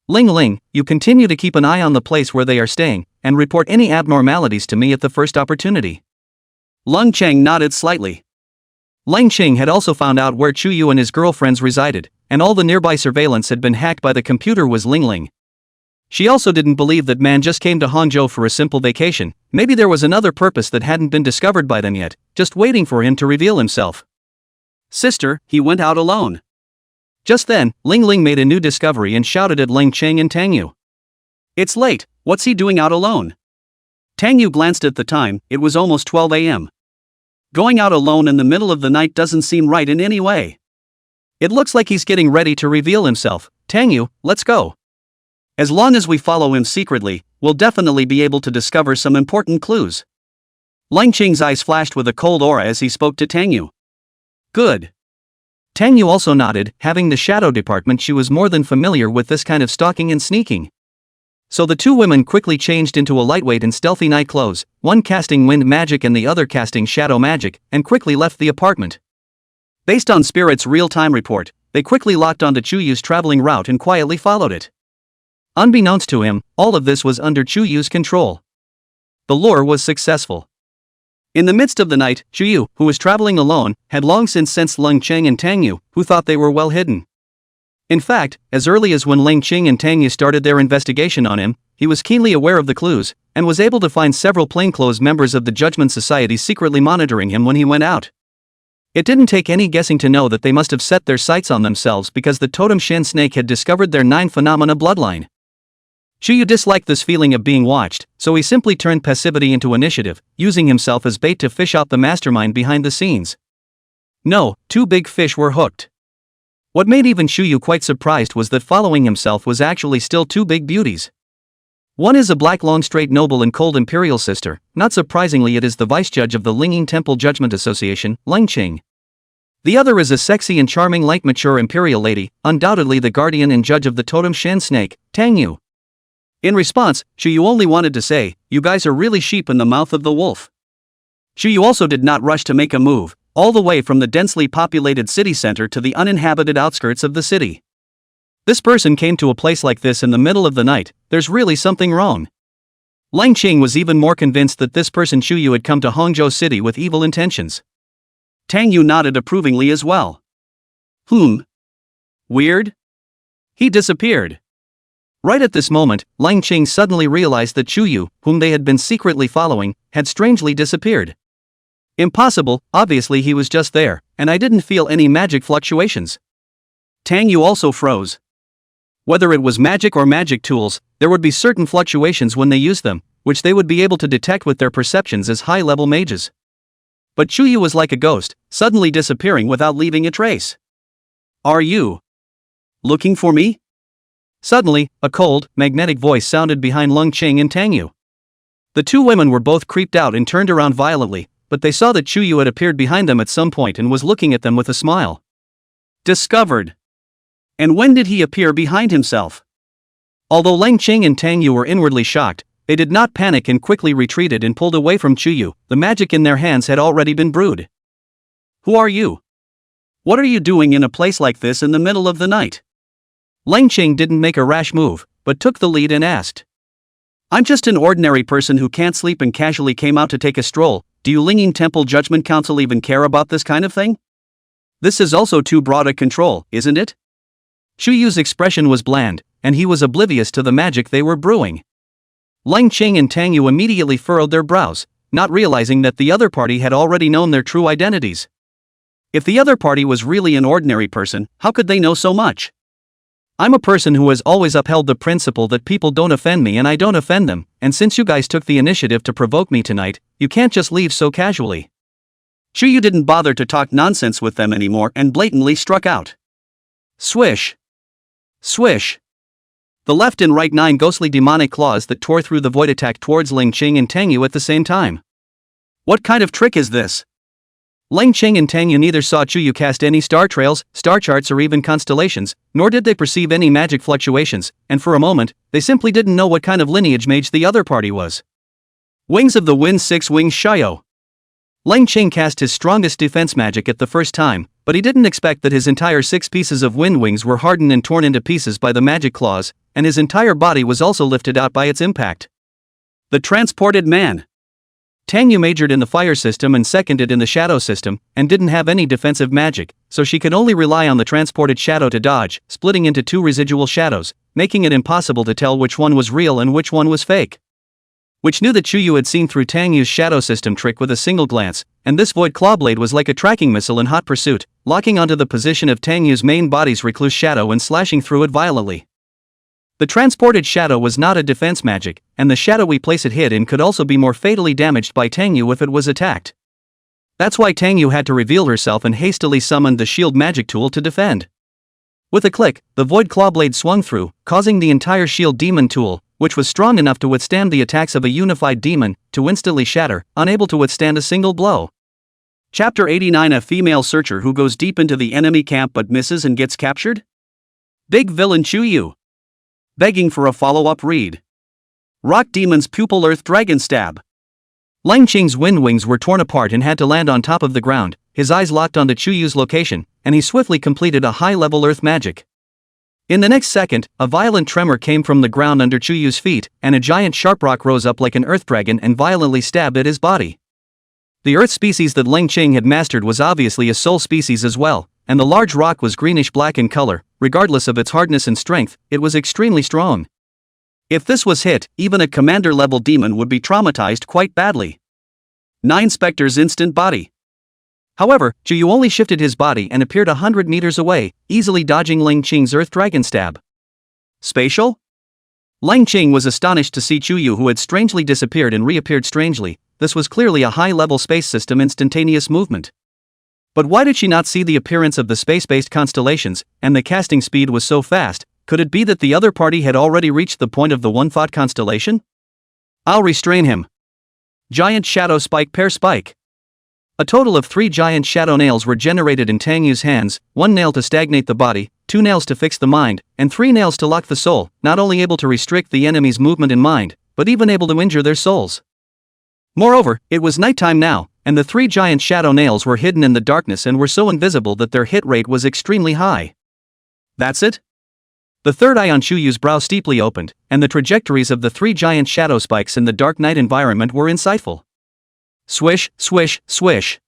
Ling Ling, you continue to keep an eye on the place where they are staying, and report any abnormalities to me at the first opportunity. Ling Cheng nodded slightly. Ling Qing had also found out where Chu Yu and his girlfriends resided, and all the nearby surveillance had been hacked by the computer was Ling Ling. She also didn't believe that man just came to Hangzhou for a simple vacation. Maybe there was another purpose that hadn't been discovered by them yet, just waiting for him to reveal himself. Sister, he went out alone. Just then, Ling Ling made a new discovery and shouted at Ling Qing and Tang Yu. It's late, what's he doing out alone? Tang Yu glanced at the time, it was almost 12 a.m. Going out alone in the middle of the night doesn't seem right in any way. It looks like he's getting ready to reveal himself. Tang Yu, let's go. As long as we follow him secretly, we'll definitely be able to discover some important clues. Ling Qing's eyes flashed with a cold aura as he spoke to Tang Yu. Good. Tang Yu also nodded. Having the shadow department, she was more than familiar with this kind of stalking and sneaking. So the two women quickly changed into a lightweight and stealthy night clothes, one casting wind magic and the other casting shadow magic, and quickly left the apartment. Based on Spirit's real-time report, they quickly locked onto Chu Yu's traveling route and quietly followed it. Unbeknownst to him, all of this was under Chu Yu's control. The lure was successful. In the midst of the night, Chu Yu, who was traveling alone, had long since sensed Ling Qing and Tang Yu, who thought they were well hidden. In fact, as early as when Ling Qing and Tang Yu started their investigation on him, he was keenly aware of the clues, and was able to find several plainclothes members of the Judgment Society secretly monitoring him when he went out. It didn't take any guessing to know that they must have set their sights on themselves because the Totem Shin Snake had discovered their 9 phenomena bloodline. Chu Yu disliked this feeling of being watched, so he simply turned passivity into initiative, using himself as bait to fish out the mastermind behind the scenes. No, 2 big fish were hooked. What made even Chu Yu quite surprised was that following himself was actually still 2 big beauties. One is a black long straight noble and cold imperial sister. Not surprisingly, it is the vice judge of the Linging Temple Judgment Association, Ling Qing. The other is a sexy and charming light mature imperial lady, undoubtedly the guardian and judge of the totem Shan snake, Tang Yu. In response, Shuyu only wanted to say, "You guys are really sheep in the mouth of the wolf." Shuyu also did not rush to make a move, all the way from the densely populated city center to the uninhabited outskirts of the city. This person came to a place like this in the middle of the night, there's really something wrong. Lang Qing was even more convinced that this person Shuyu had come to Hangzhou City with evil intentions. Tang Yu nodded approvingly as well. Weird? He disappeared. Right at this moment, Lang Qing suddenly realized that Shuyu, whom they had been secretly following, had strangely disappeared. Impossible, obviously he was just there, and I didn't feel any magic fluctuations. Tang Yu also froze. Whether it was magic or magic tools, there would be certain fluctuations when they used them, which they would be able to detect with their perceptions as high-level mages. But Shuyu was like a ghost, suddenly disappearing without leaving a trace. "Are you looking for me?" Suddenly, a cold, magnetic voice sounded behind Lang Qing and Tang Yu. The two women were both creeped out and turned around violently, but they saw that Shuyu had appeared behind them at some point and was looking at them with a smile. Discovered. And when did he appear behind himself? Although Lang Qing and Tang Yu were inwardly shocked, they did not panic and quickly retreated and pulled away from Shuyu. The magic in their hands had already been brewed. "Who are you? What are you doing in a place like this in the middle of the night?" Lang Qing didn't make a rash move, but took the lead and asked. "I'm just an ordinary person who can't sleep and casually came out to take a stroll. Do you Linging Temple Judgment Council even care about this kind of thing? This is also too broad a control, isn't it?" Shuyu's expression was bland, and he was oblivious to the magic they were brewing. Lang Qing and Tang Yu immediately furrowed their brows, not realizing that the other party had already known their true identities. If the other party was really an ordinary person, how could they know so much? "I'm a person who has always upheld the principle that people don't offend me and I don't offend them, and since you guys took the initiative to provoke me tonight, you can't just leave so casually." Shuyu didn't bother to talk nonsense with them anymore and blatantly struck out. Swish. Swish. The left and right 9 ghostly demonic claws that tore through the void attacked towards Lang Qing and Tang Yu at the same time. What kind of trick is this? Lang Qing and Tang Yu neither saw Shuyu cast any star trails, star charts or even constellations, nor did they perceive any magic fluctuations, and for a moment, they simply didn't know what kind of lineage mage the other party was. Wings of the Wind 6 Wings Shio. Lang Qing cast his strongest defense magic at the first time, but he didn't expect that his entire 6 pieces of wind wings were hardened and torn into pieces by the magic claws, and his entire body was also lifted out by its impact. The Transported Man. Tang Yu majored in the fire system and seconded in the shadow system, and didn't have any defensive magic, so she could only rely on the transported shadow to dodge, splitting into 2 residual shadows, making it impossible to tell which one was real and which one was fake. Which knew that Shuyu had seen through Tang Yu's shadow system trick with a single glance, and this void clawblade was like a tracking missile in hot pursuit, locking onto the position of Tang Yu's main body's recluse shadow and slashing through it violently. The transported shadow was not a defense magic, and the shadowy place it hid in could also be more fatally damaged by Tang Yu if it was attacked. That's why Tang Yu had to reveal herself and hastily summoned the shield magic tool to defend. With a click, the void clawblade swung through, causing the entire shield demon tool, which was strong enough to withstand the attacks of a unified demon, to instantly shatter, unable to withstand a single blow. Chapter 89. A female searcher who goes deep into the enemy camp but misses and gets captured? Big villain Shuyu. Begging for a follow-up read. Rock Demon's Pupil Earth Dragon Stab. Lang Qing's wind wings were torn apart and had to land on top of the ground, his eyes locked onto Chuyu's location, and he swiftly completed a high-level earth magic. In the next second, a violent tremor came from the ground under Chuyu's feet, and a giant sharp rock rose up like an earth dragon and violently stabbed at his body. The earth species that Lang Qing had mastered was obviously a soul species as well, and the large rock was greenish-black in color. Regardless of its hardness and strength, it was extremely strong. If this was hit, even a commander-level demon would be traumatized quite badly. 9 Spectre's instant body. However, Chuyu only shifted his body and appeared 100 meters away, easily dodging Lang Qing's earth dragon stab. Spatial? Lang Qing was astonished to see Chuyu, who had strangely disappeared and reappeared strangely. This was clearly a high-level space system instantaneous movement. But why did she not see the appearance of the space-based constellations, and the casting speed was so fast? Could it be that the other party had already reached the point of the one-thought constellation? I'll restrain him. Giant Shadow Spike Pair Spike. A total of 3 giant shadow nails were generated in Tang Yu's hands, 1 nail to stagnate the body, 2 nails to fix the mind, and 3 nails to lock the soul, not only able to restrict the enemy's movement in mind, but even able to injure their souls. Moreover, it was nighttime now, and the 3 giant shadow nails were hidden in the darkness and were so invisible that their hit rate was extremely high. That's it? The third eye on Chu Yu's brow steeply opened, and the trajectories of the 3 giant shadow spikes in the dark night environment were insightful. Swish, swish, swish.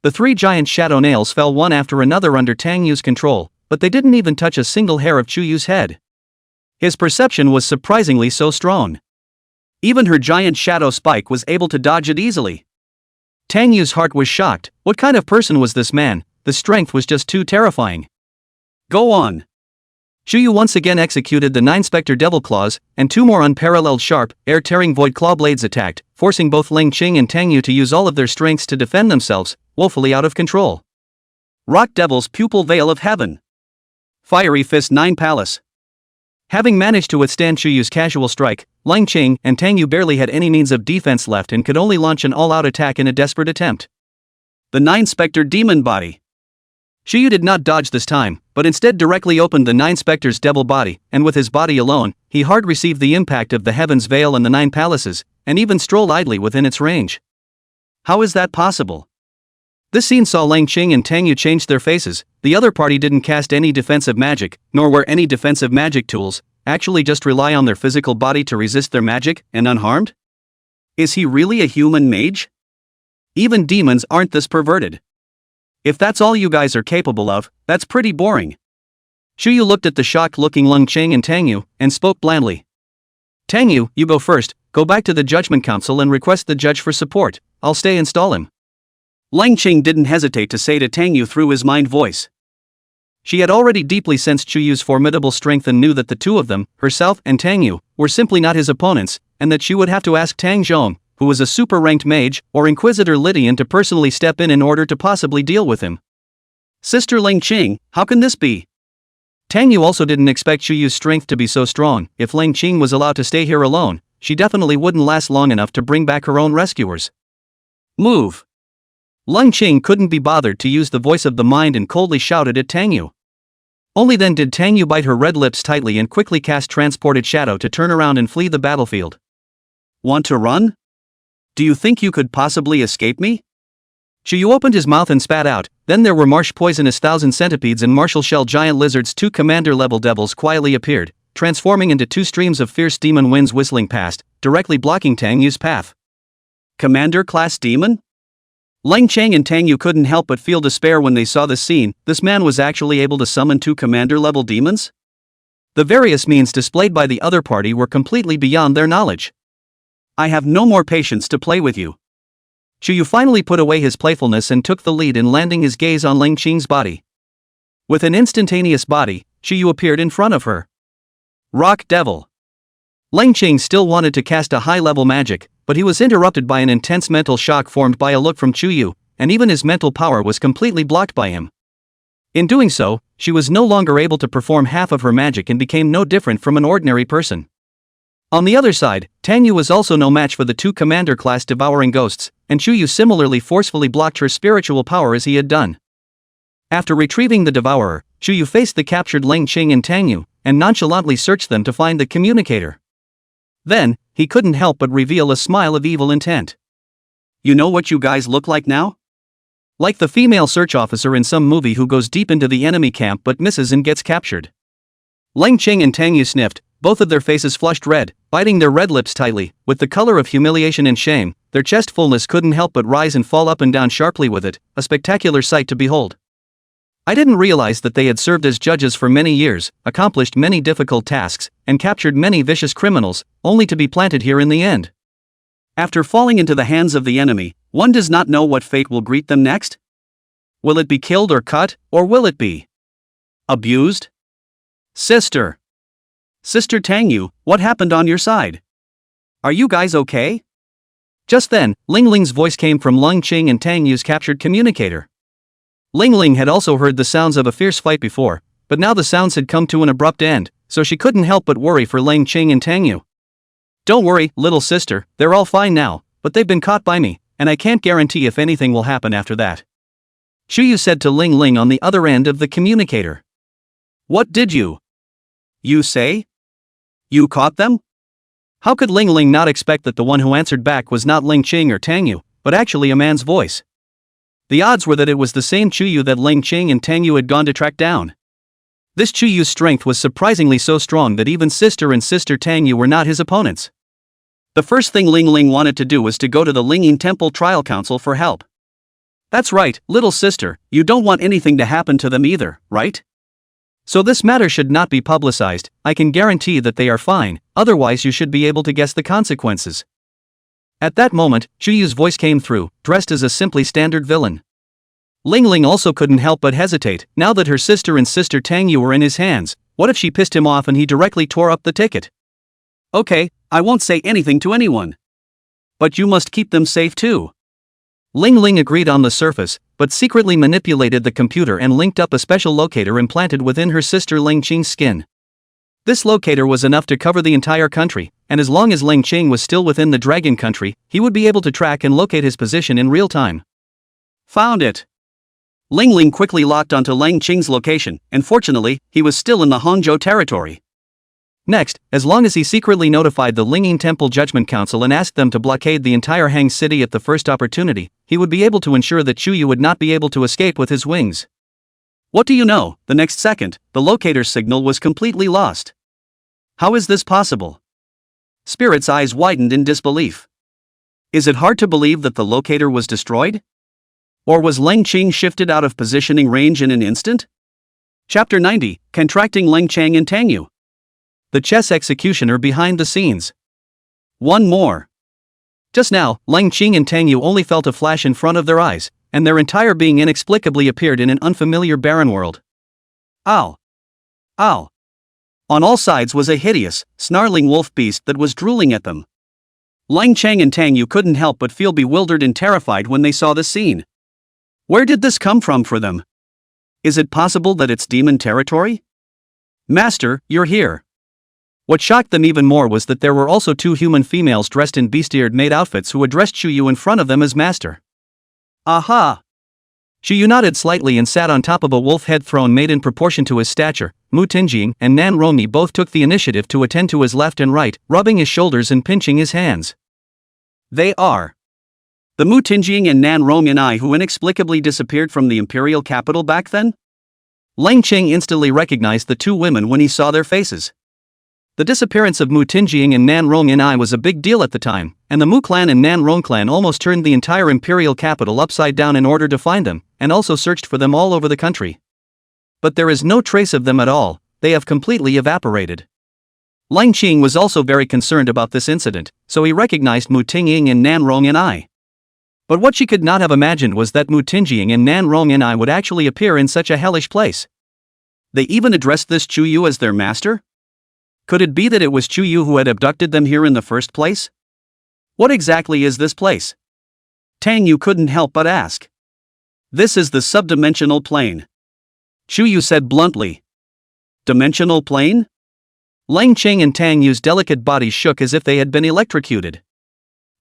The 3 giant shadow nails fell one after another under Tang Yu's control, but they didn't even touch a single hair of Chu Yu's head. His perception was surprisingly so strong. Even her giant shadow spike was able to dodge it easily. Tang Yu's heart was shocked. What kind of person was this man? The strength was just too terrifying. Go on. Chu Yu once again executed the 9 Spectre Devil Claws, and 2 more unparalleled sharp, air-tearing Void Claw blades attacked, forcing both Ling Qing and Tang Yu to use all of their strengths to defend themselves, woefully out of control. Rock Devil's Pupil Veil of Heaven. Fiery Fist 9 Palace. Having managed to withstand Chu Yu's casual strike, Ling Qing and Tang Yu barely had any means of defense left and could only launch an all-out attack in a desperate attempt. The 9 Spectre Demon Body. Chu Yu did not dodge this time, but instead directly opened the 9 Spectre's devil body, and with his body alone, he hard received the impact of the Heaven's Veil and the 9 Palaces, and even strolled idly within its range. How is that possible? This scene saw Ling Qing and Tang Yu change their faces. The other party didn't cast any defensive magic, nor were any defensive magic tools, actually just rely on their physical body to resist their magic, and unharmed? Is he really a human mage? Even demons aren't this perverted. If that's all you guys are capable of, that's pretty boring. Chu Yu looked at the shocked-looking Ling Qing and Tang Yu, and spoke blandly. Tang Yu, you go first, go back to the Judgment Council and request the judge for support, I'll stay and stall him. Ling Qing didn't hesitate to say to Tang Yu through his mind voice. She had already deeply sensed Chu Yu's formidable strength and knew that the two of them, herself and Tang Yu, were simply not his opponents, and that she would have to ask Tang Zhong, who was a super-ranked mage, or Inquisitor Lydian to personally step in order to possibly deal with him. Sister Ling Qing, how can this be? Tang Yu also didn't expect Chu Yu's strength to be so strong. If Ling Qing was allowed to stay here alone, she definitely wouldn't last long enough to bring back her own rescuers. Move! Ling Qing couldn't be bothered to use the voice of the mind and coldly shouted at Tang Yu. Only then did Tang Yu bite her red lips tightly and quickly cast Transported Shadow to turn around and flee the battlefield. Want to run? Do you think you could possibly escape me? Chu Yu opened his mouth and spat out. Then there were marsh poisonous 1,000 centipedes and martial shell giant lizards. 2 commander-level devils quietly appeared, transforming into 2 streams of fierce demon winds whistling past, directly blocking Tang Yu's path. Commander-class demon? Ling Qing and Tang Yu couldn't help but feel despair when they saw this scene. This man was actually able to summon 2 commander-level demons? The various means displayed by the other party were completely beyond their knowledge. I have no more patience to play with you. Chu Yu finally put away his playfulness and took the lead in landing his gaze on Ling Qing's body. With an instantaneous body, Chu Yu appeared in front of her. Rock Devil. Ling Qing still wanted to cast a high-level magic, but he was interrupted by an intense mental shock formed by a look from Chu Yu, and even his mental power was completely blocked by him. In doing so, she was no longer able to perform half of her magic and became no different from an ordinary person. On the other side, Tang Yu was also no match for the 2 commander-class devouring ghosts, and Chu Yu similarly forcefully blocked her spiritual power as he had done. After retrieving the devourer, Chu Yu faced the captured Ling Qing and Tang Yu, and nonchalantly searched them to find the communicator. Then, he couldn't help but reveal a smile of evil intent. You know what you guys look like now? Like the female search officer in some movie who goes deep into the enemy camp but misses and gets captured. Ling Qing and Tang Yu sniffed, both of their faces flushed red, biting their red lips tightly, with the color of humiliation and shame. Their chest fullness couldn't help but rise and fall up and down sharply with it, a spectacular sight to behold. I didn't realize that they had served as judges for many years, accomplished many difficult tasks, and captured many vicious criminals, only to be planted here in the end. After falling into the hands of the enemy, one does not know what fate will greet them next. Will it be killed or cut, or will it be abused? Sister Tang Yu, what happened on your side? Are you guys okay? Just then, Ling Ling's voice came from Ling Qing and Tang Yu's captured communicator. Ling Ling had also heard the sounds of a fierce fight before, but now the sounds had come to an abrupt end, so she couldn't help but worry for Ling Qing and Tang Yu. Don't worry, little sister, they're all fine now, but they've been caught by me, and I can't guarantee if anything will happen after that. Chuyu said to Ling Ling on the other end of the communicator. What did you say? You caught them? How could Ling Ling not expect that the one who answered back was not Ling Qing or Tang Yu, but actually a man's voice? The odds were that it was the same Chuyu that Ling Qing and Tang Yu had gone to track down. This Chuyu's strength was surprisingly so strong that even sister and sister Tang Yu were not his opponents. The first thing Ling Ling wanted to do was to go to the Lingyin Temple Trial Council for help. That's right, little sister, you don't want anything to happen to them either, right? So this matter should not be publicized. I can guarantee that they are fine, otherwise you should be able to guess the consequences. At that moment, Chuyu's voice came through, dressed as a simply standard villain. Ling Ling also couldn't help but hesitate. Now that her sister and sister Tang Yu were in his hands, what if she pissed him off and he directly tore up the ticket? Okay, I won't say anything to anyone. But you must keep them safe too. Ling Ling agreed on the surface, but secretly manipulated the computer and linked up a special locator implanted within her sister Ling Qing's skin. This locator was enough to cover the entire country, and as long as Ling Qing was still within the Dragon Country, he would be able to track and locate his position in real time. Found it. Ling Ling quickly locked onto Ling Qing's location, and fortunately, he was still in the Hangzhou territory. Next, as long as he secretly notified the Lingyin Temple Judgment Council and asked them to blockade the entire Hang City at the first opportunity, he would be able to ensure that Chuyu would not be able to escape with his wings. What do you know, the next second, the locator's signal was completely lost. How is this possible? Spirit's eyes widened in disbelief. Is it hard to believe that the locator was destroyed? Or was Ling Qing shifted out of positioning range in an instant? Chapter 90, Contracting Ling Qing and Tang Yu. The chess executioner behind the scenes. One more. Just now, Ling Qing and Tang Yu only felt a flash in front of their eyes, and their entire being inexplicably appeared in an unfamiliar barren world. Ow! Ow! On all sides was a hideous, snarling wolf beast that was drooling at them. Ling Qing and Tang Yu couldn't help but feel bewildered and terrified when they saw the scene. Where did this come from for them? Is it possible that it's demon territory? Master, you're here. What shocked them even more was that there were also two human females dressed in bestiared maid outfits who addressed Chuyu in front of them as master. Aha! Chuyu nodded slightly and sat on top of a wolf head throne made in proportion to his stature. Mu Tinjing and Nan Rongni both took the initiative to attend to his left and right, rubbing his shoulders and pinching his hands. They are the Mu Tinjing and Nan Rongni who inexplicably disappeared from the imperial capital back then? Ling Qing instantly recognized the two women when he saw their faces. The disappearance of Mu Tinjing and Nan Rongni was a big deal at the time, and the Mu clan and Nan Rong clan almost turned the entire imperial capital upside down in order to find them, and also searched for them all over the country. But there is no trace of them at all, they have completely evaporated. Ling Qing was also very concerned about this incident, so he recognized Mu Tingying and Nan Rongni. But what she could not have imagined was that Mu Tinjing and Nan Rongni would actually appear in such a hellish place. They even addressed this Chuyu as their master? Could it be that it was Chuyu who had abducted them here in the first place? What exactly is this place? Tang Yu couldn't help but ask. This is the subdimensional plane. Chuyu said bluntly. Dimensional plane? Ling Qing and Tang Yu's delicate bodies shook as if they had been electrocuted.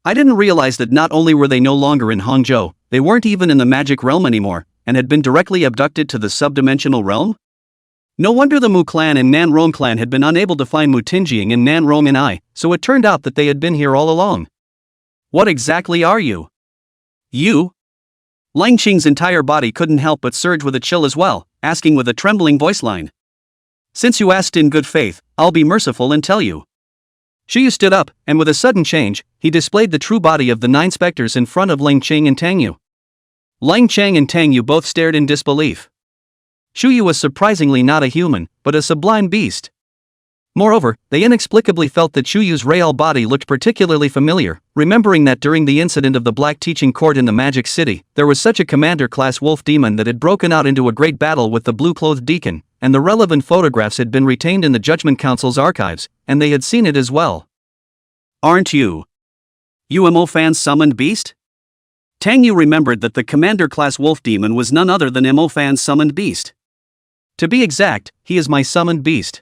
I didn't realize that not only were they no longer in Hangzhou, they weren't even in the magic realm anymore, and had been directly abducted to the subdimensional realm? No wonder the Mu clan and Nan Rong clan had been unable to find Mu Tinjing and Nan Rongni, so it turned out that they had been here all along. What exactly are you? You? Ling Qing's entire body couldn't help but surge with a chill as well, asking with a trembling voice line. Since you asked in good faith, I'll be merciful and tell you. Chuyu stood up, and with a sudden change, he displayed the true body of the 9 specters in front of Ling Qing and Tang Yu. Ling Qing and Tang Yu both stared in disbelief. Chuyu was surprisingly not a human, but a sublime beast. Moreover, they inexplicably felt that Chuyu's real body looked particularly familiar, remembering that during the incident of the Black Teaching Court in the Magic City, there was such a commander-class wolf demon that had broken out into a great battle with the blue-clothed deacon, and the relevant photographs had been retained in the Judgment Council's archives, and they had seen it as well. Aren't you? UMO fans summoned beast? Tang Yu remembered that the commander-class wolf demon was none other than MO fans summoned beast. To be exact, he is my summoned beast.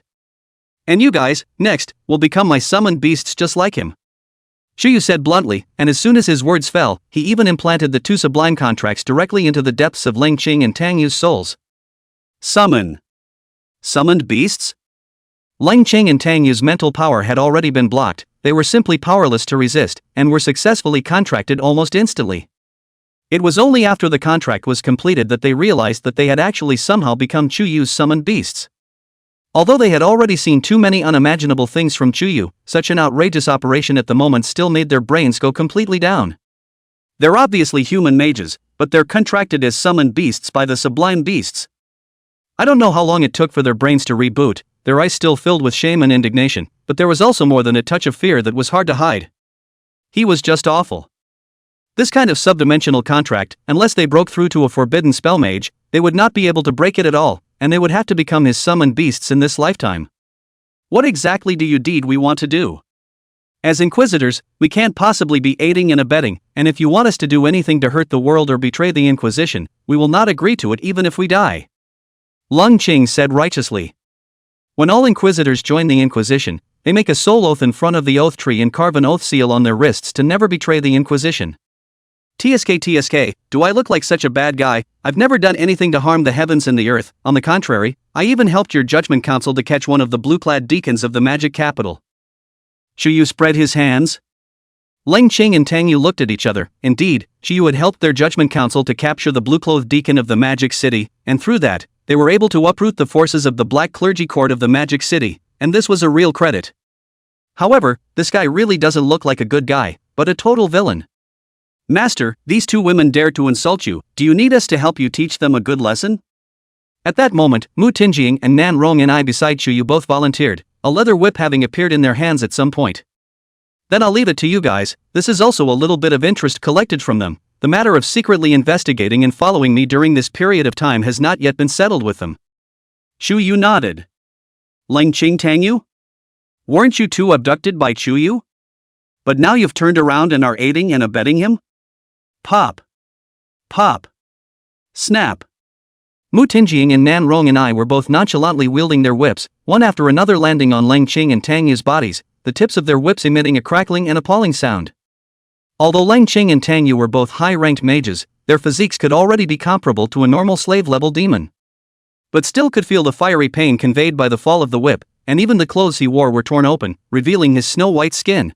And you guys, next, will become my summoned beasts just like him. Shuyu said bluntly, and as soon as his words fell, he even implanted the two sublime contracts directly into the depths of Ling Qing and Tang Yu's souls. Summon. Summoned beasts? Ling Qing and Tang Yu's mental power had already been blocked, they were simply powerless to resist, and were successfully contracted almost instantly. It was only after the contract was completed that they realized that they had actually somehow become Chuyu's summoned beasts. Although they had already seen too many unimaginable things from Chuyu, such an outrageous operation at the moment still made their brains go completely down. They're obviously human mages, but they're contracted as summoned beasts by the sublime beasts. I don't know how long it took for their brains to reboot, their eyes still filled with shame and indignation, but there was also more than a touch of fear that was hard to hide. He was just awful. This kind of subdimensional contract, unless they broke through to a forbidden spell mage, they would not be able to break it at all, and they would have to become his summoned beasts in this lifetime. What exactly do you deed we want to do? As Inquisitors, we can't possibly be aiding and abetting, and if you want us to do anything to hurt the world or betray the Inquisition, we will not agree to it even if we die. Lung Qing said righteously. When all Inquisitors join the Inquisition, they make a soul oath in front of the oath tree and carve an oath seal on their wrists to never betray the Inquisition. TSK, do I look like such a bad guy? I've never done anything to harm the heavens and the earth, on the contrary, I even helped your judgment council to catch one of the blue-clad deacons of the magic capital. Chuyu spread his hands. Ling Qing and Tang Yu looked at each other. Indeed, Chuyu had helped their judgment council to capture the blue-clothed deacon of the magic city, and through that, they were able to uproot the forces of the black clergy court of the magic city, and this was a real credit. However, this guy really doesn't look like a good guy, but a total villain. Master, these two women dare to insult you, do you need us to help you teach them a good lesson? At that moment, Mu Tinjing and Nan Rong and I beside Chuyu both volunteered, a leather whip having appeared in their hands at some point. Then I'll leave it to you guys, this is also a little bit of interest collected from them. The matter of secretly investigating and following me during this period of time has not yet been settled with them. Chuyu nodded. Ling Qing Tang Yu? Weren't you two abducted by Chuyu? But now you've turned around and are aiding and abetting him? Pop. Pop. Snap. Mu Tinjing and Nan Rong and I were both nonchalantly wielding their whips, one after another landing on Ling Qing and Tang Yu's bodies, the tips of their whips emitting a crackling and appalling sound. Although Ling Qing and Tang Yu were both high-ranked mages, their physiques could already be comparable to a normal slave-level demon. But still could feel the fiery pain conveyed by the fall of the whip, and even the clothes he wore were torn open, revealing his snow-white skin.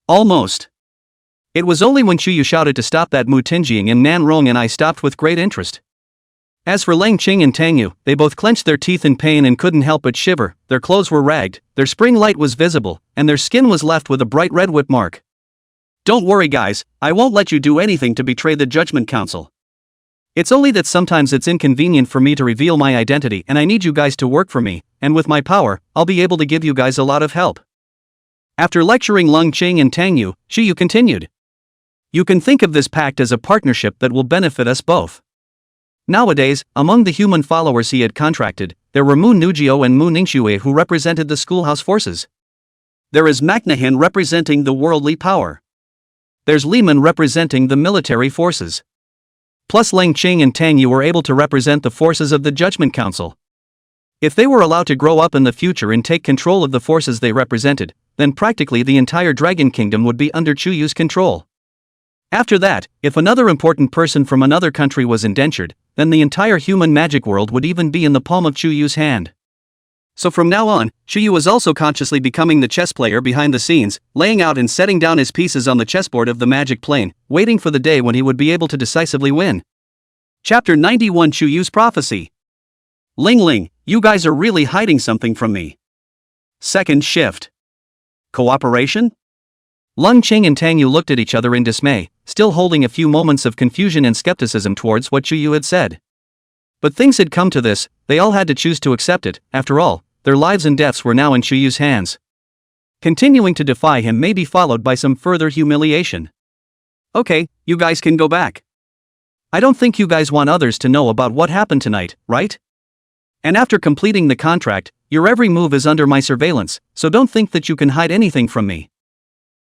Almost. It was only when Chuyu shouted to stop that Mu Tinjing and Nan Rong and I stopped with great interest. As for Ling Qing and Tang Yu, they both clenched their teeth in pain and couldn't help but shiver, their clothes were ragged, their spring light was visible, and their skin was left with a bright red whip mark. Don't worry guys, I won't let you do anything to betray the Judgment Council. It's only that sometimes it's inconvenient for me to reveal my identity and I need you guys to work for me, and with my power, I'll be able to give you guys a lot of help. After lecturing Lung Qing and Tang Yu, Chuyu continued. You can think of this pact as a partnership that will benefit us both. Nowadays, among the human followers he had contracted, there were Mu Nujio and Mu Ningxue who represented the schoolhouse forces. There is Macnahin representing the worldly power. There's Lehman representing the military forces. Plus Ling Qing and Tang Yu were able to represent the forces of the Judgment Council. If they were allowed to grow up in the future and take control of the forces they represented, then practically the entire Dragon Kingdom would be under Chuyu's control. After that, if another important person from another country was indentured, then the entire human magic world would even be in the palm of Chuyu's hand. So from now on, Chuyu was also consciously becoming the chess player behind the scenes, laying out and setting down his pieces on the chessboard of the magic plane, waiting for the day when he would be able to decisively win. Chapter 91 Chuyu's Prophecy. Ling Ling, you guys are really hiding something from me. Second shift. Cooperation? Lung Qing and Tang Yu looked at each other in dismay, still holding a few moments of confusion and skepticism towards what Chuyu had said. But things had come to this, they all had to choose to accept it, after all, their lives and deaths were now in Chuyu's hands. Continuing to defy him may be followed by some further humiliation. Okay, you guys can go back. I don't think you guys want others to know about what happened tonight, right? And after completing the contract, your every move is under my surveillance, so don't think that you can hide anything from me.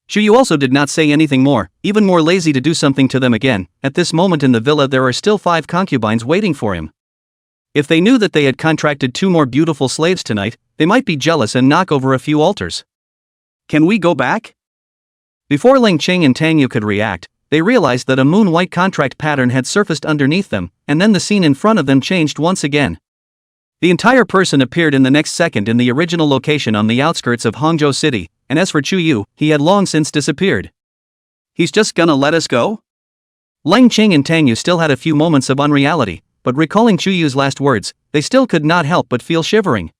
Chuyu also did not say anything more, even more lazy to do something to them again. At this moment in the villa there are still 5 concubines waiting for him. If they knew that they had contracted 2 more beautiful slaves tonight, they might be jealous and knock over a few altars. Can we go back? Before Ling Qing and Tang Yu could react, they realized that a moon-white contract pattern had surfaced underneath them, and then the scene in front of them changed once again. The entire person appeared in the next second in the original location on the outskirts of Hangzhou City, and as for Chu Yu, he had long since disappeared. He's just gonna let us go? Ling Qing and Tang Yu still had a few moments of unreality, but recalling Chu Yu's last words, they still could not help but feel shivering.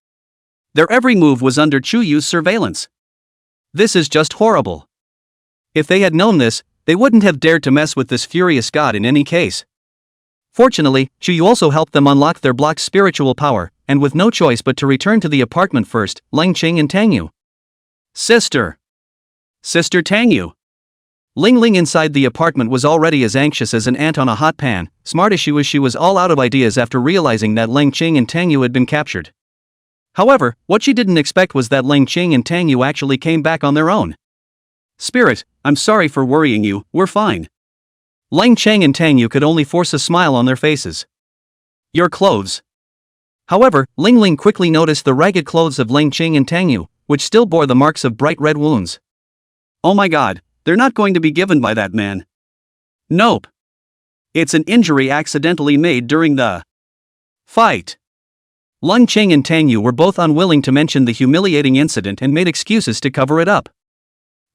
Their every move was under Chu Yu's surveillance. This is just horrible. If they had known this, they wouldn't have dared to mess with this furious god in any case. Fortunately, Chu Yu also helped them unlock their blocked spiritual power, and with no choice but to return to the apartment first, Ling Qing and Tang Yu. Sister Tang Yu. Ling Ling inside the apartment was already as anxious as an ant on a hot pan. Smart as she was all out of ideas after realizing that Ling Qing and Tang Yu had been captured. However, what she didn't expect was that Ling Qing and Tang Yu actually came back on their own. Spirit, I'm sorry for worrying you, we're fine. Ling Qing and Tang Yu could only force a smile on their faces. Your clothes. However, Ling Ling quickly noticed the ragged clothes of Ling Qing and Tang Yu, which still bore the marks of bright red wounds. Oh my god, they're not going to be given by that man. Nope. It's an injury accidentally made during the fight. Ling Qing and Tang Yu were both unwilling to mention the humiliating incident and made excuses to cover it up.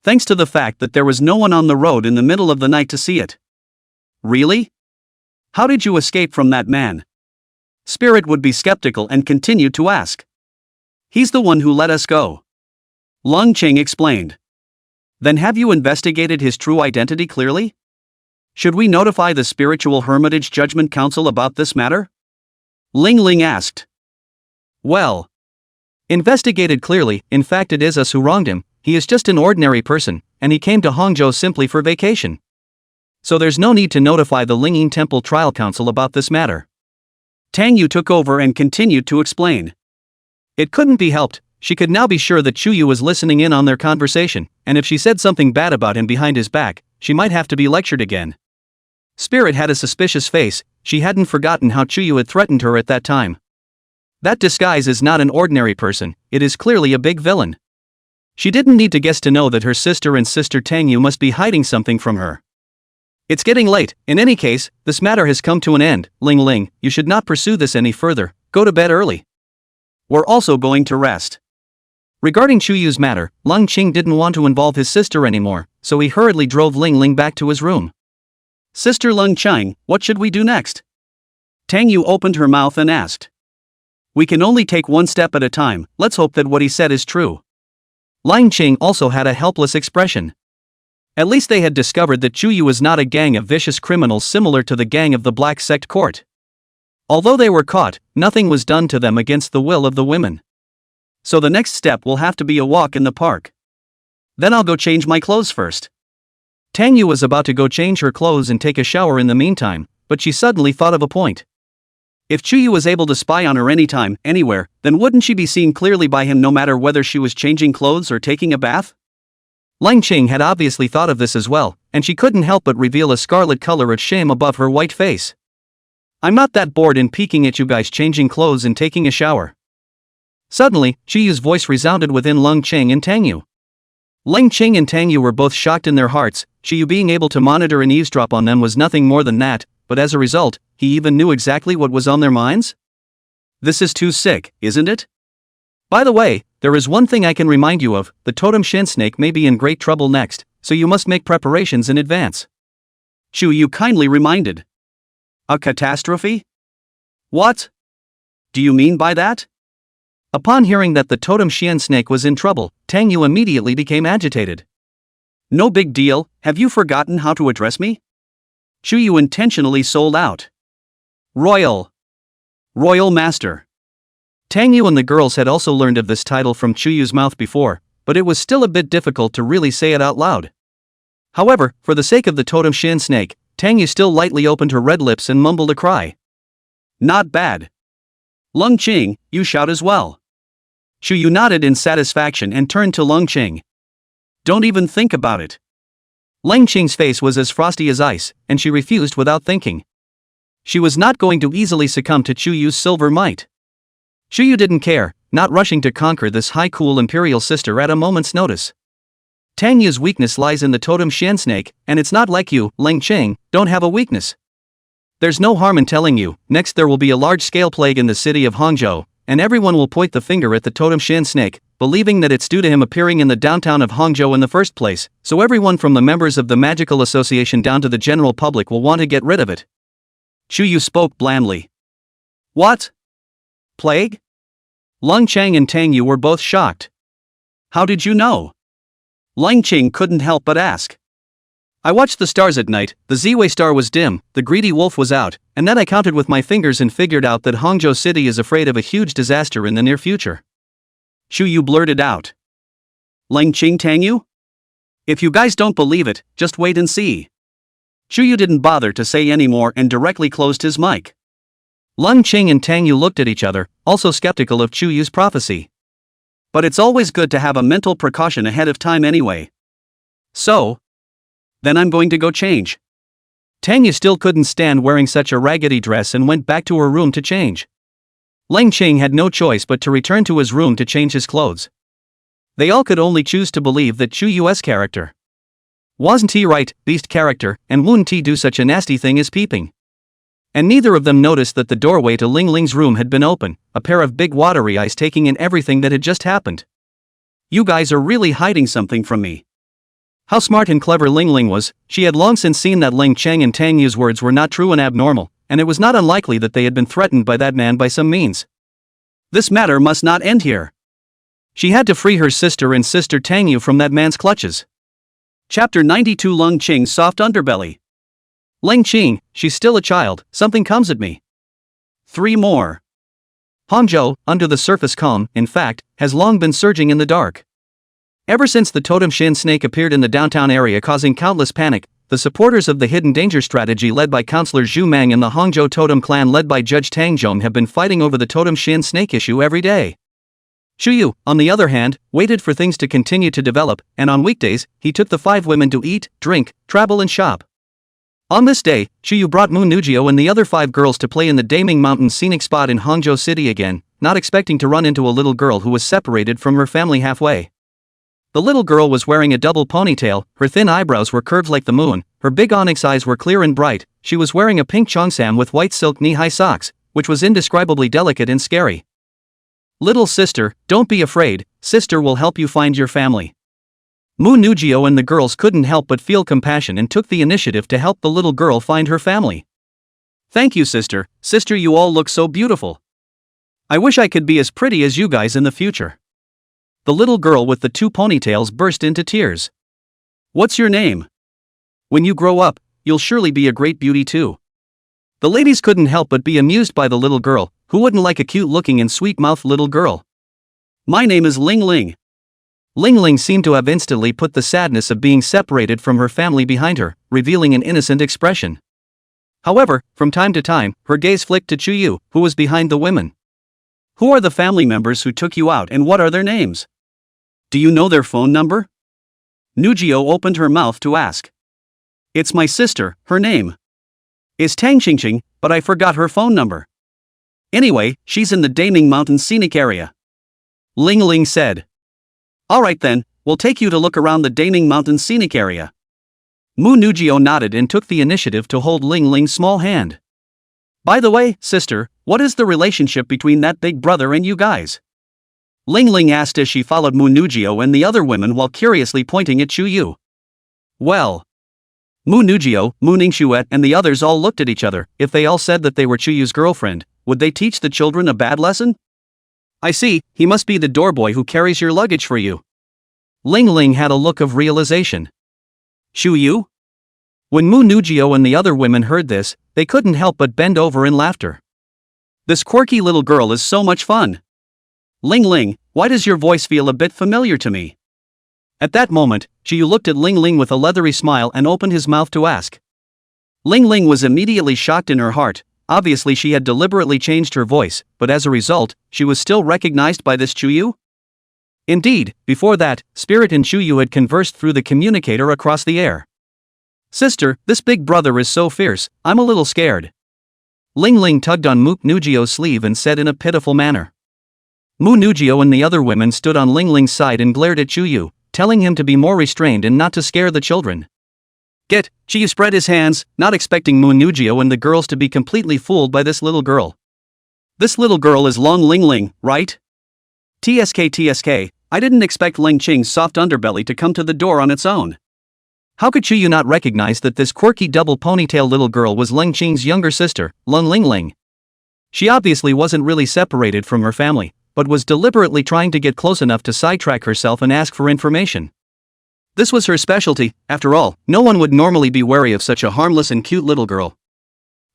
Thanks to the fact that there was no one on the road in the middle of the night to see it. Really? How did you escape from that man? Spirit would be skeptical and continue to ask. He's the one who let us go. Ling Qing explained. Then have you investigated his true identity clearly? Should we notify the Spiritual Hermitage Judgment Council about this matter? Ling Ling asked. Well, investigated clearly, in fact it is us who wronged him, he is just an ordinary person, and he came to Hangzhou simply for vacation. So there's no need to notify the Lingyin Temple Trial Council about this matter. Tang Yu took over and continued to explain. It couldn't be helped, she could now be sure that Chu Yu was listening in on their conversation, and if she said something bad about him behind his back, she might have to be lectured again. Spirit had a suspicious face, she hadn't forgotten how Chu Yu had threatened her at that time. That disguise is not an ordinary person, it is clearly a big villain. She didn't need to guess to know that her sister and sister Tang Yu must be hiding something from her. It's getting late, in any case, this matter has come to an end. Ling Ling, you should not pursue this any further, go to bed early. We're also going to rest. Regarding Chu Yu's matter, Ling Qing didn't want to involve his sister anymore, so he hurriedly drove Ling Ling back to his room. Sister Ling Qing, what should we do next? Tang Yu opened her mouth and asked. We can only take one step at a time, let's hope that what he said is true. Ling Qing also had a helpless expression. At least they had discovered that Chu Yu was not a gang of vicious criminals similar to the gang of the Black Sect Court. Although they were caught, nothing was done to them against the will of the women. So the next step will have to be a walk in the park. Then I'll go change my clothes first. Tang Yu was about to go change her clothes and take a shower in the meantime, but she suddenly thought of a point. If Chu Yu was able to spy on her anytime, anywhere, then wouldn't she be seen clearly by him no matter whether she was changing clothes or taking a bath? Ling Qing had obviously thought of this as well, and she couldn't help but reveal a scarlet color of shame above her white face. I'm not that bored in peeking at you guys changing clothes and taking a shower. Suddenly, Chu Yu's voice resounded within Ling Qing and Tang Yu. Ling Qing and Tang Yu were both shocked in their hearts. Chu Yu being able to monitor and eavesdrop on them was nothing more than that, but as a result, he even knew exactly what was on their minds? This is too sick, isn't it? By the way, there is one thing I can remind you of, the totem shin snake may be in great trouble next, so you must make preparations in advance. Chu Yu kindly reminded. A catastrophe? What do you mean by that? Upon hearing that the totem shin snake was in trouble, Tang Yu immediately became agitated. No big deal, have you forgotten how to address me? Chu Yu intentionally sold out. Royal Master. Tang Yu and the girls had also learned of this title from Chu Yu's mouth before, but it was still a bit difficult to really say it out loud. However, for the sake of the totem shin snake, Tang Yu still lightly opened her red lips and mumbled a cry. Not bad. Ling Qing, you shout as well. Chu Yu nodded in satisfaction and turned to Ling Qing. Don't even think about it. Ling Qing's face was as frosty as ice, and she refused without thinking. She was not going to easily succumb to Chu Yu's silver might. Chu Yu didn't care, not rushing to conquer this high cool imperial sister at a moment's notice. Tang Yu's weakness lies in the totem Xian snake, and it's not like you, Ling Qing, don't have a weakness. There's no harm in telling you. Next there will be a large-scale plague in the city of Hangzhou, and everyone will point the finger at the totem Xian snake, believing that it's due to him appearing in the downtown of Hangzhou in the first place, so everyone from the members of the magical association down to the general public will want to get rid of it. Chu Yu spoke blandly. What? Plague? Lung Chang and Tang Yu were both shocked. How did you know? Ling Qing couldn't help but ask. I watched the stars at night, the Ziwei star was dim, the greedy wolf was out, and then I counted with my fingers and figured out that Hangzhou City is afraid of a huge disaster in the near future. Chu Yu blurted out. Ling Qing, Tang Yu? If you guys don't believe it, just wait and see. Chu Yu didn't bother to say any more and directly closed his mic. Lung Qing and Tang Yu looked at each other, also skeptical of Chu Yu's prophecy. But it's always good to have a mental precaution ahead of time anyway. So? Then I'm going to go change. Tang Yu still couldn't stand wearing such a raggedy dress and went back to her room to change. Ling Qing had no choice but to return to his room to change his clothes. They all could only choose to believe that Chu Yu's character. Wasn't he right, beast character, and wouldn't he do such a nasty thing as peeping? And neither of them noticed that the doorway to Ling Ling's room had been open, a pair of big watery eyes taking in everything that had just happened. You guys are really hiding something from me. How smart and clever Ling Ling was. She had long since seen that Ling Cheng and Tang Yu's words were not true and abnormal, and it was not unlikely that they had been threatened by that man by some means. This matter must not end here. She had to free her sister and sister Tang Yu from that man's clutches. Chapter 92 Lung Qing's soft underbelly. Ling Qing, she's still a child, something comes at me. 3 more. Hangzhou, under the surface calm, in fact, has long been surging in the dark. Ever since the totem Shin snake appeared in the downtown area causing countless panic, the supporters of the hidden danger strategy led by Counselor Zhu Mang and the Hangzhou totem clan led by Judge Tang Zhong have been fighting over the totem Shin snake issue every day. Chu Yu, on the other hand, waited for things to continue to develop, and on weekdays, he took the 5 women to eat, drink, travel and shop. On this day, Chu Yu brought Mu Nujio and the other 5 girls to play in the Daming Mountain scenic spot in Hangzhou City again, not expecting to run into a little girl who was separated from her family halfway. The little girl was wearing a double ponytail, her thin eyebrows were curved like the moon, her big onyx eyes were clear and bright, she was wearing a pink cheongsam with white silk knee-high socks, which was indescribably delicate and scary. Little sister, don't be afraid, sister will help you find your family. Mu Nujio and the girls couldn't help but feel compassion and took the initiative to help the little girl find her family. Thank you sister, you all look so beautiful. I wish I could be as pretty as you guys in the future. The little girl with the 2 ponytails burst into tears. What's your name? When you grow up, you'll surely be a great beauty too. The ladies couldn't help but be amused by the little girl, who wouldn't like a cute-looking and sweet-mouthed little girl. My name is Ling Ling. Ling Ling seemed to have instantly put the sadness of being separated from her family behind her, revealing an innocent expression. However, from time to time, her gaze flicked to Chu Yu, who was behind the women. Who are the family members who took you out and what are their names? Do you know their phone number? Nujio opened her mouth to ask. It's my sister, her name is Tang Qingqing, but I forgot her phone number. Anyway, she's in the Daming Mountain scenic area. Ling Ling said. Alright then, we'll take you to look around the Daming Mountain scenic area. Mu Nujio nodded and took the initiative to hold Ling Ling's small hand. By the way, sister, what is the relationship between that big brother and you guys? Ling Ling asked as she followed Mu Nujio and the other women while curiously pointing at Chu Yu. Well, Mu Nujio, Mu Ningxuet and the others all looked at each other. If they all said that they were Chu Yu's girlfriend, would they teach the children a bad lesson? I see, he must be the doorboy who carries your luggage for you. Ling Ling had a look of realization. Chu Yu? When Mu Nujio and the other women heard this, they couldn't help but bend over in laughter. This quirky little girl is so much fun. Ling Ling, why does your voice feel a bit familiar to me? At that moment, Chu Yu looked at Ling Ling with a leathery smile and opened his mouth to ask. Ling Ling was immediately shocked in her heart. Obviously she had deliberately changed her voice, but as a result, she was still recognized by this Chu Yu? Indeed, before that, Spirit and Chu Yu had conversed through the communicator across the air. Sister, this big brother is so fierce, I'm a little scared. Ling Ling tugged on Mu Nujio's sleeve and said in a pitiful manner. Mu Nujio and the other women stood on Ling Ling's side and glared at Chu Yu, telling him to be more restrained and not to scare the children. Zhao spread his hands, not expecting Mu Nugio and the girls to be completely fooled by this little girl. This little girl is Long Ling Ling, right? TSK, I didn't expect Ling Qing's soft underbelly to come to the door on its own. How could Zhao not recognize that this quirky double ponytail little girl was Ling Qing's younger sister, Long Ling Ling? She obviously wasn't really separated from her family, but was deliberately trying to get close enough to sidetrack herself and ask for information. This was her specialty. After all, no one would normally be wary of such a harmless and cute little girl.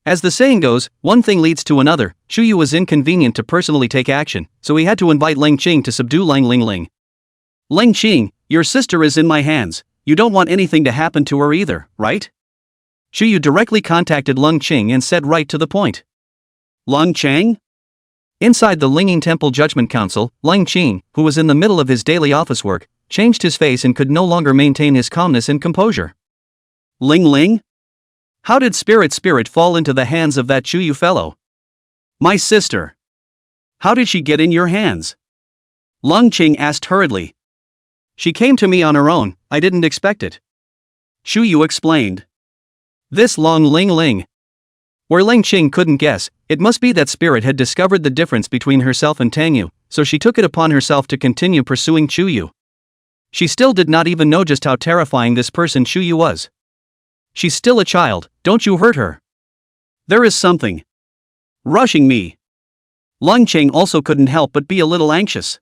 As the saying goes, one thing leads to another. Zhao was inconvenient to personally take action, so he had to invite Ling Qing to subdue Ling Ling Ling. Ling Qing, your sister is in my hands. You don't want anything to happen to her either, right? Zhao directly contacted Ling Qing and said right to the point. Ling Qing? Inside the Linging Temple Judgment Council, Ling Qing, who was in the middle of his daily office work, changed his face and could no longer maintain his calmness and composure. Ling Ling? How did Spirit fall into the hands of that Zhao fellow? My sister. How did she get in your hands? Ling Qing asked hurriedly. She came to me on her own, I didn't expect it. Zhao explained. This Long Ling Ling. Where Ling Qing couldn't guess, it must be that Spirit had discovered the difference between herself and Tangyu, so she took it upon herself to continue pursuing Zhao. She still did not even know just how terrifying this person Zhao was. She's still a child, don't you hurt her. There is something rushing me. Ling Qing also couldn't help but be a little anxious.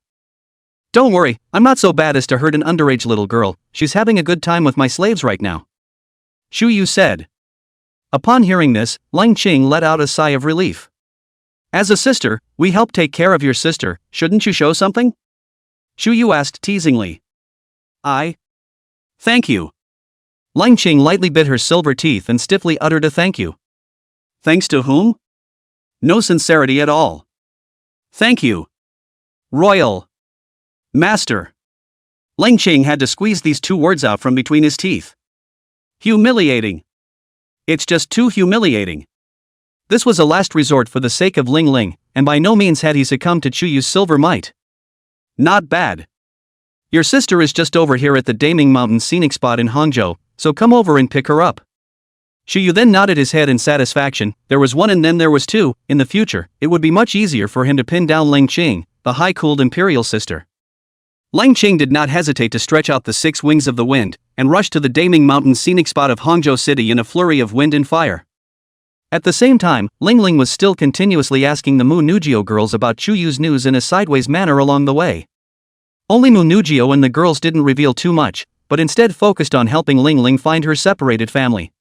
Don't worry, I'm not so bad as to hurt an underage little girl, she's having a good time with my slaves right now. Zhao said. Upon hearing this, Ling Qing let out a sigh of relief. As a sister, we help take care of your sister, shouldn't you show something? Zhao asked teasingly. Thank you. Ling Qing lightly bit her silver teeth and stiffly uttered a thank you. Thanks to whom? No sincerity at all. Thank you. Royal Master. Ling Qing had to squeeze these two words out from between his teeth. Humiliating. It's just too humiliating. This was a last resort for the sake of Ling Ling, and by no means had he succumbed to Zhao's silver might. Not bad. Your sister is just over here at the Daming Mountain scenic spot in Hangzhou, so come over and pick her up. Zhao then nodded his head in satisfaction. There was one and then there was two. In the future, it would be much easier for him to pin down Ling Qing, the high-cooled imperial sister. Ling Qing did not hesitate to stretch out the 6 wings of the wind, and rush to the Daming Mountain scenic spot of Hangzhou City in a flurry of wind and fire. At the same time, Ling Ling was still continuously asking the Mu Nugio girls about Zhao's news in a sideways manner along the way. Only Mu Nugio and the girls didn't reveal too much, but instead focused on helping Ling Ling find her separated family.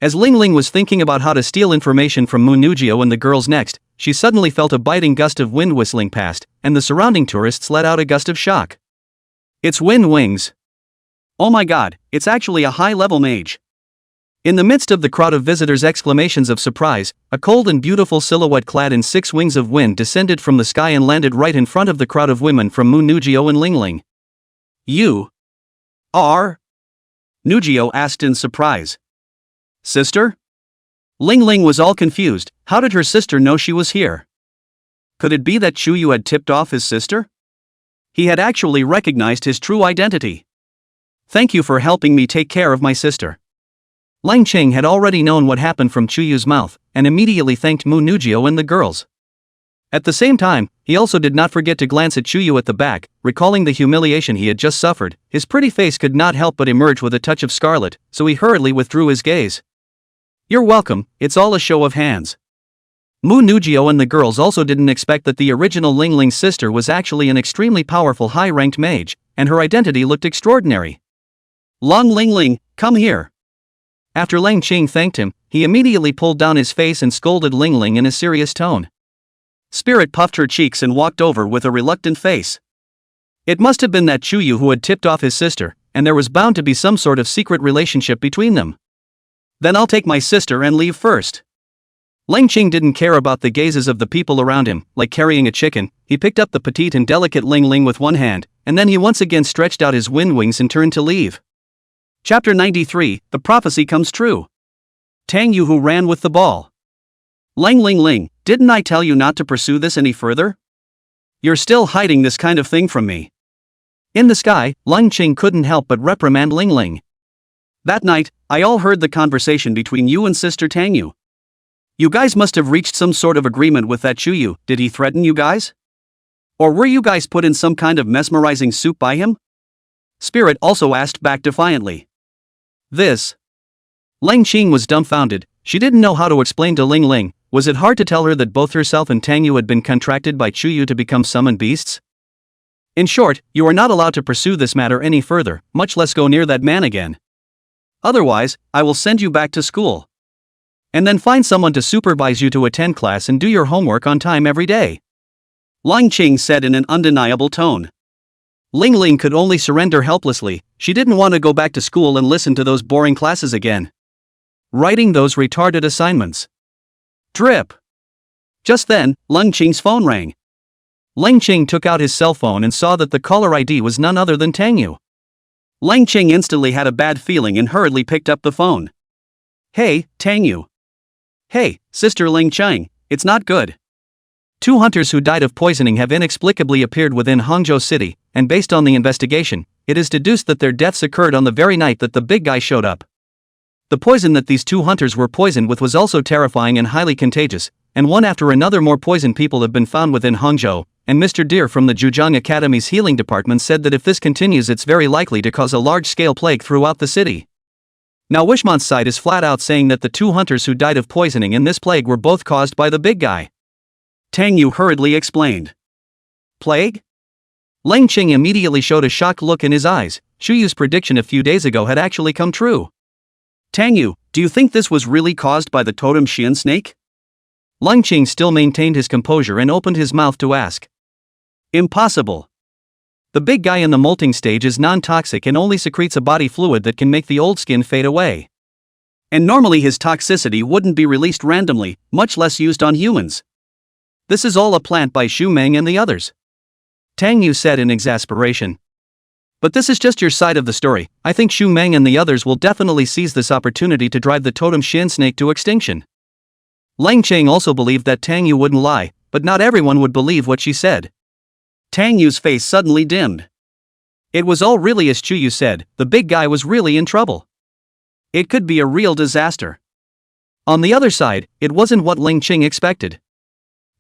As Ling Ling was thinking about how to steal information from Mu Nugio and the girls next, she suddenly felt a biting gust of wind whistling past, and the surrounding tourists let out a gust of shock. It's wind wings. Oh my god, it's actually a high-level mage. In the midst of the crowd of visitors' exclamations of surprise, a cold and beautiful silhouette clad in 6 wings of wind descended from the sky and landed right in front of the crowd of women from Mu Nugio and Ling Ling. You are? Nugio asked in surprise. Sister? Ling Ling was all confused. How did her sister know she was here? Could it be that Zhao had tipped off his sister? He had actually recognized his true identity. Thank you for helping me take care of my sister. Ling Qing had already known what happened from Zhao's mouth, and immediately thanked Mu Nugio and the girls. At the same time, he also did not forget to glance at Zhao at the back, recalling the humiliation he had just suffered. His pretty face could not help but emerge with a touch of scarlet, so he hurriedly withdrew his gaze. You're welcome, it's all a show of hands. Mu Nugio and the girls also didn't expect that the original Ling Ling's sister was actually an extremely powerful high-ranked mage, and her identity looked extraordinary. Long Ling Ling, come here. After Ling Qing thanked him, he immediately pulled down his face and scolded Ling Ling in a serious tone. Spirit puffed her cheeks and walked over with a reluctant face. It must have been that Zhao who had tipped off his sister, and there was bound to be some sort of secret relationship between them. Then I'll take my sister and leave first. Ling Qing didn't care about the gazes of the people around him. Like carrying a chicken, he picked up the petite and delicate Ling Ling with one hand, and then he once again stretched out his wind wings and turned to leave. Chapter 93, The Prophecy Comes True. Tang Yu who ran with the ball. Ling Ling Ling, didn't I tell you not to pursue this any further? You're still hiding this kind of thing from me. In the sky, Leng Qing couldn't help but reprimand Ling Ling. That night, I all heard the conversation between you and Sister Tang Yu. You guys must have reached some sort of agreement with that Chuyu. Did he threaten you guys? Or were you guys put in some kind of mesmerizing soup by him? Spirit also asked back defiantly. This. Leng Qing was dumbfounded. She didn't know how to explain to Ling Ling. Was it hard to tell her that both herself and Tang Yu had been contracted by Chuyu to become summoned beasts? In short, you are not allowed to pursue this matter any further, much less go near that man again. Otherwise, I will send you back to school. And then find someone to supervise you to attend class and do your homework on time every day. Leng Qing said in an undeniable tone. Ling Ling could only surrender helplessly. She didn't want to go back to school and listen to those boring classes again. Writing those retarded assignments. Drip. Just then, Leng Qing's phone rang. Leng Qing took out his cell phone and saw that the caller ID was none other than Tang Yu. Leng Qing instantly had a bad feeling and hurriedly picked up the phone. Hey, Tang Yu. Hey, Sister Ling Qing, it's not good. 2 hunters who died of poisoning have inexplicably appeared within Hangzhou City, and based on the investigation, it is deduced that their deaths occurred on the very night that the big guy showed up. The poison that these 2 hunters were poisoned with was also terrifying and highly contagious, and one after another more poisoned people have been found within Hangzhou, and Mr. Deer from the Zhujiang Academy's healing department said that if this continues it's very likely to cause a large-scale plague throughout the city. Now Wishmon's side is flat out saying that the 2 hunters who died of poisoning in this plague were both caused by the big guy. Tang Yu hurriedly explained. Plague? Leng Qing immediately showed a shocked look in his eyes. Shuyu's prediction a few days ago had actually come true. Tang Yu, do you think this was really caused by the totem Xian snake? Leng Qing still maintained his composure and opened his mouth to ask. Impossible. The big guy in the molting stage is non-toxic and only secretes a body fluid that can make the old skin fade away. And normally his toxicity wouldn't be released randomly, much less used on humans. This is all a plant by Xu Meng and the others. Tang Yu said in exasperation. But this is just your side of the story. I think Xu Meng and the others will definitely seize this opportunity to drive the totem Xian snake to extinction. Leng Qing also believed that Tang Yu wouldn't lie, but not everyone would believe what she said. Tang Yu's face suddenly dimmed. It was all really as Chuyu said, the big guy was really in trouble. It could be a real disaster. On the other side, it wasn't what Leng Qing expected.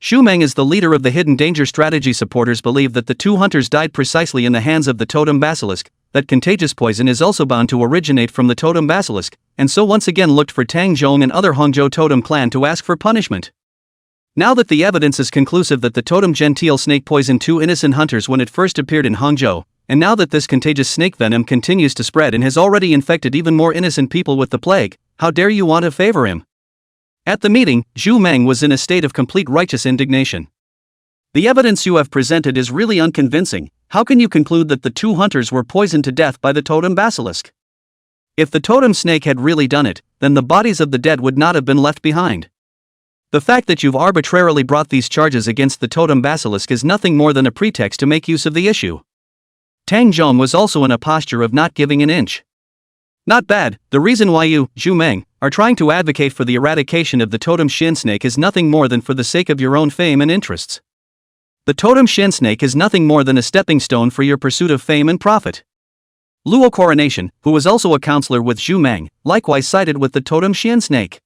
Xu Meng as the leader of the Hidden Danger Strategy supporters believe that the 2 hunters died precisely in the hands of the totem basilisk, that contagious poison is also bound to originate from the totem basilisk, and so once again looked for Tang Zhong and other Hangzhou totem clan to ask for punishment. Now that the evidence is conclusive that the totem gentile snake poisoned 2 innocent hunters when it first appeared in Hangzhou, and now that this contagious snake venom continues to spread and has already infected even more innocent people with the plague, how dare you want to favor him? At the meeting, Xu Meng was in a state of complete righteous indignation. The evidence you have presented is really unconvincing. How can you conclude that the 2 hunters were poisoned to death by the totem basilisk? If the totem snake had really done it, then the bodies of the dead would not have been left behind. The fact that you've arbitrarily brought these charges against the totem basilisk is nothing more than a pretext to make use of the issue. Tang Zhong was also in a posture of not giving an inch. Not bad. The reason why you, Xu Meng, are trying to advocate for the eradication of the totem Xian snake is nothing more than for the sake of your own fame and interests. The totem Xian snake is nothing more than a stepping stone for your pursuit of fame and profit. Luo Coronation, who was also a counselor with Xu Meng, likewise sided with the totem Xian snake.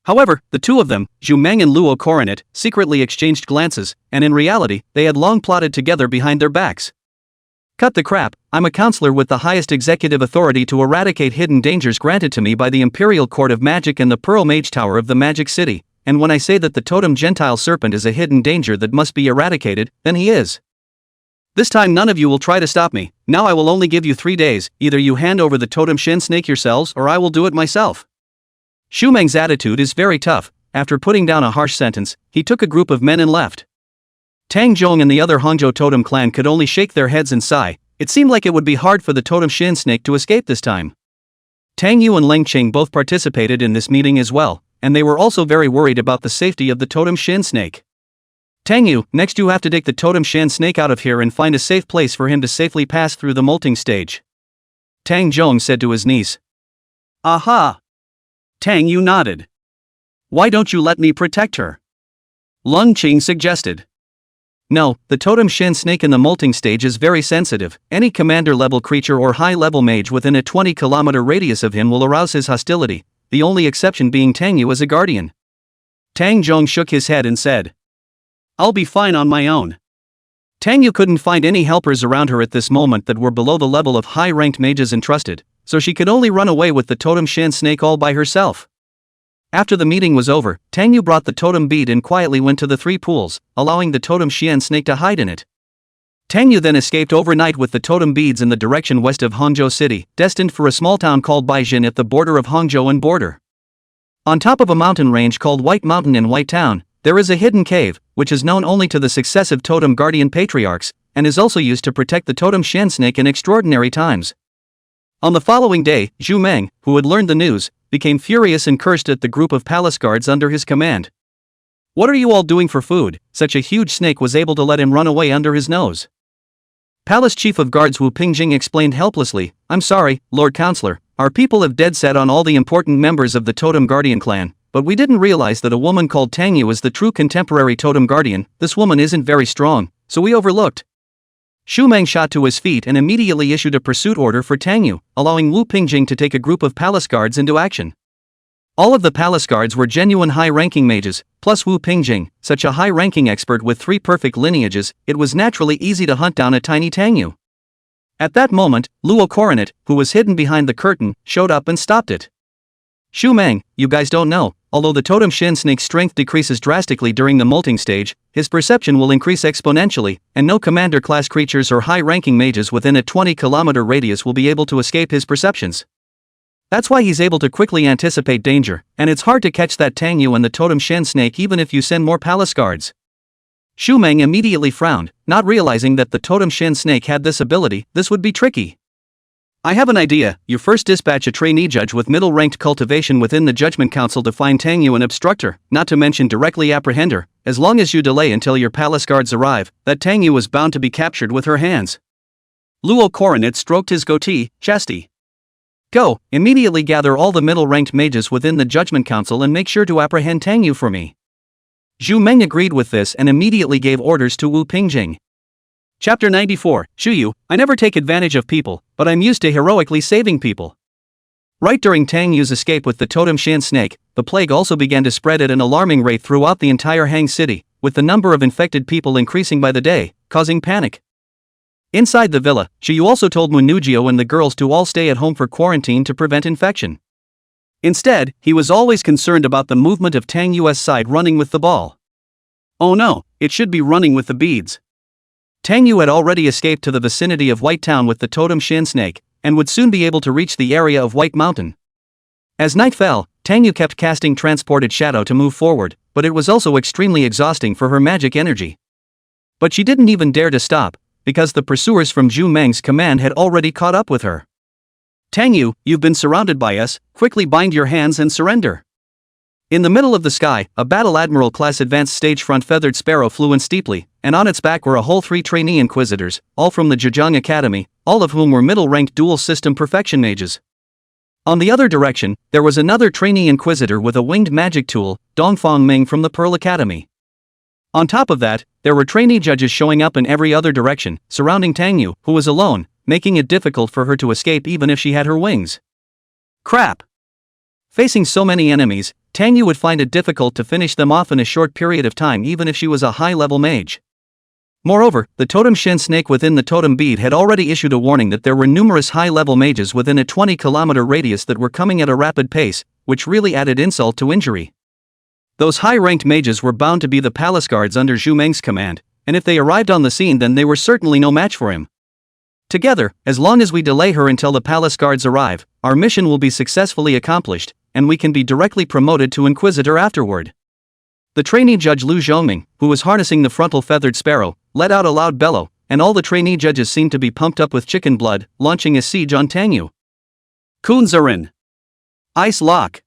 However, the 2 of them, Xu Meng and Luo Coronet, secretly exchanged glances, and in reality, they had long plotted together behind their backs. Cut the crap, I'm a counselor with the highest executive authority to eradicate hidden dangers granted to me by the Imperial Court of Magic and the Pearl Mage Tower of the Magic City, and when I say that the totem Gentile serpent is a hidden danger that must be eradicated, then he is. This time none of you will try to stop me. Now I will only give you 3 days, either you hand over the totem Xian snake yourselves or I will do it myself. Xu Meng's attitude is very tough. After putting down a harsh sentence, he took a group of men and left. Tang Zhong and the other Hangzhou totem clan could only shake their heads and sigh. It seemed like it would be hard for the totem Xian snake to escape this time. Tang Yu and Leng Qing both participated in this meeting as well, and they were also very worried about the safety of the totem Xian snake. Tang Yu, next you have to take the totem Xian snake out of here and find a safe place for him to safely pass through the molting stage. Tang Zhong said to his niece. Aha! Tang Yu nodded. Why don't you let me protect her? Leng Qing suggested. No, the totem shin snake in the molting stage is very sensitive. Any commander-level creature or high-level mage within a 20-kilometer radius of him will arouse his hostility, the only exception being Tang Yu as a guardian. Tang Zhong shook his head and said, "I'll be fine on my own." Tang Yu couldn't find any helpers around her at this moment that were below the level of high-ranked mages entrusted, so she could only run away with the totem shin snake all by herself. After the meeting was over, Tang Yu brought the totem bead and quietly went to the 3 pools, allowing the totem shin snake to hide in it. Tang Yu then escaped overnight with the totem beads in the direction west of Hangzhou City, destined for a small town called Baijin at the border of Hangzhou and border. On top of a mountain range called White Mountain in White Town, there is a hidden cave, which is known only to the successive totem guardian patriarchs, and is also used to protect the totem shin snake in extraordinary times. On the following day, Zhu Meng, who had learned the news, became furious and cursed at the group of palace guards under his command. "What are you all doing for food?" Such a huge snake was able to let him run away under his nose. Palace Chief of Guards Wu Pingjing explained helplessly, "I'm sorry, Lord Counselor, our people have dead set on all the important members of the Totem Guardian clan, but we didn't realize that a woman called Tang Yu is the true contemporary Totem Guardian. This woman isn't very strong, so we overlooked." Xu Meng shot to his feet and immediately issued a pursuit order for Tang Yu, allowing Wu Pingjing to take a group of palace guards into action. All of the palace guards were genuine high-ranking mages, plus Wu Pingjing, such a high-ranking expert with 3 perfect lineages. It was naturally easy to hunt down a tiny Tang Yu. At that moment, Luo Coronet, who was hidden behind the curtain, showed up and stopped it. "Xu Meng, you guys don't know, although the totem shin snake's strength decreases drastically during the molting stage, his perception will increase exponentially, and no commander-class creatures or high-ranking mages within a 20-kilometer radius will be able to escape his perceptions. That's why he's able to quickly anticipate danger, and it's hard to catch that Tang Yu and the totem shin snake even if you send more palace guards." Xu Meng immediately frowned, not realizing that the totem shin snake had this ability. This would be tricky. "I have an idea. You first dispatch a trainee judge with middle-ranked cultivation within the Judgment Council to find Tang Yu and obstruct her, not to mention directly apprehend her. As long as you delay until your palace guards arrive, that Tang Yu is bound to be captured with her hands." Luo Coronet stroked his goatee, chesty. "Go, immediately gather all the middle-ranked mages within the Judgment Council and make sure to apprehend Tang Yu for me." Zhu Meng agreed with this and immediately gave orders to Wu Pingjing. Chapter 94, Shuyu, I never take advantage of people, but I'm used to heroically saving people. Right during Tang Yu's escape with the totem shin snake, the plague also began to spread at an alarming rate throughout the entire Hang City, with the number of infected people increasing by the day, causing panic. Inside the villa, Shuyu also told Munugio and the girls to all stay at home for quarantine to prevent infection. Instead, he was always concerned about the movement of Tang Yu's side running with the ball. Oh no, it should be running with the beads. Tang Yu had already escaped to the vicinity of White Town with the totem shin snake, and would soon be able to reach the area of White Mountain. As night fell, Tang Yu kept casting transported shadow to move forward, but it was also extremely exhausting for her magic energy. But she didn't even dare to stop, because the pursuers from Zhu Meng's command had already caught up with her. "Tang Yu, you've been surrounded by us, quickly bind your hands and surrender." In the middle of the sky, a Battle Admiral-class advanced stage-front feathered sparrow flew in steeply, and on its back were a whole 3 trainee inquisitors, all from the Zhejiang Academy, all of whom were middle-ranked dual-system perfection mages. On the other direction, there was another trainee inquisitor with a winged magic tool, Dongfang Ming from the Pearl Academy. On top of that, there were trainee judges showing up in every other direction, surrounding Tang Yu, who was alone, making it difficult for her to escape even if she had her wings. Crap! Facing so many enemies, Tang Yu would find it difficult to finish them off in a short period of time even if she was a high-level mage. Moreover, the totem shin snake within the totem bead had already issued a warning that there were numerous high-level mages within a 20-kilometer radius that were coming at a rapid pace, which really added insult to injury. Those high-ranked mages were bound to be the palace guards under Zhu Meng's command, and if they arrived on the scene then they were certainly no match for him. Together, as long as we delay her until the palace guards arrive, our mission will be successfully accomplished, and we can be directly promoted to Inquisitor afterward. The trainee judge Lu Zhongming, who was harnessing the frontal feathered sparrow, let out a loud bellow, and all the trainee judges seemed to be pumped up with chicken blood, launching a siege on Tang Yu. Kunzarin. Ice Lock.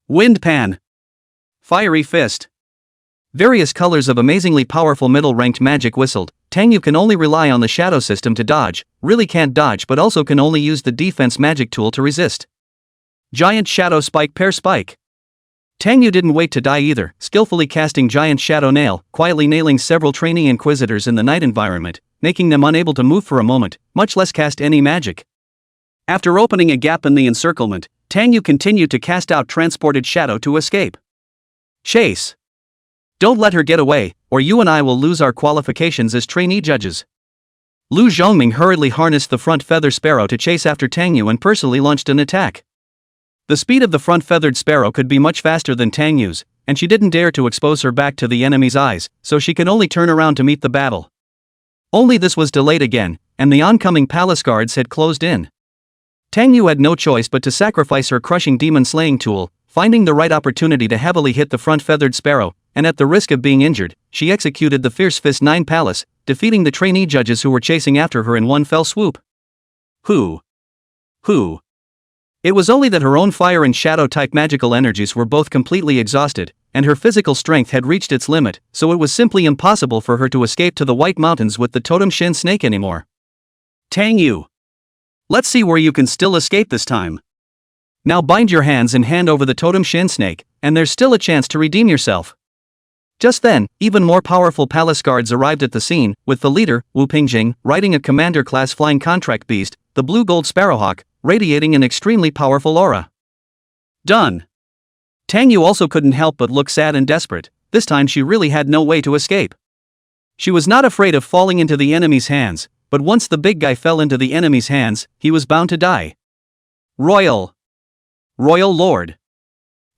Wind Pan. Fiery Fist. Various colors of amazingly powerful middle-ranked magic whistled. Tang Yu can only rely on the shadow system to dodge, really can't dodge but also can only use the defense magic tool to resist. Giant Shadow Spike Pair Spike. Tang Yu didn't wait to die either, skillfully casting Giant Shadow Nail, quietly nailing several trainee inquisitors in the night environment, making them unable to move for a moment, much less cast any magic. After opening a gap in the encirclement, Tang Yu continued to cast out Transported Shadow to escape. Chase! Don't let her get away, or you and I will lose our qualifications as trainee judges. Lu Zhongming hurriedly harnessed the front feather sparrow to chase after Tang Yu and personally launched an attack. The speed of the front feathered sparrow could be much faster than Tang Yu's, and she didn't dare to expose her back to the enemy's eyes, so she could only turn around to meet the battle. Only this was delayed again, and the oncoming palace guards had closed in. Tang Yu had no choice but to sacrifice her crushing demon slaying tool, finding the right opportunity to heavily hit the front feathered sparrow, and at the risk of being injured, she executed the Fierce Fist 9 Palace, defeating the trainee judges who were chasing after her in one fell swoop. Who? It was only that her own fire and shadow-type magical energies were both completely exhausted, and her physical strength had reached its limit, so it was simply impossible for her to escape to the White Mountains with the Totem Shin Snake anymore. Tang Yu! Let's see where you can still escape this time. Now bind your hands and hand over the Totem Shin Snake, and there's still a chance to redeem yourself. Just then, even more powerful palace guards arrived at the scene, with the leader, Wu Pingjing, riding a commander-class flying contract beast, the blue-gold sparrowhawk, radiating an extremely powerful aura. Done. Tang Yu also couldn't help but look sad and desperate. This time she really had no way to escape. She was not afraid of falling into the enemy's hands, but once the big guy fell into the enemy's hands, he was bound to die. Royal Lord.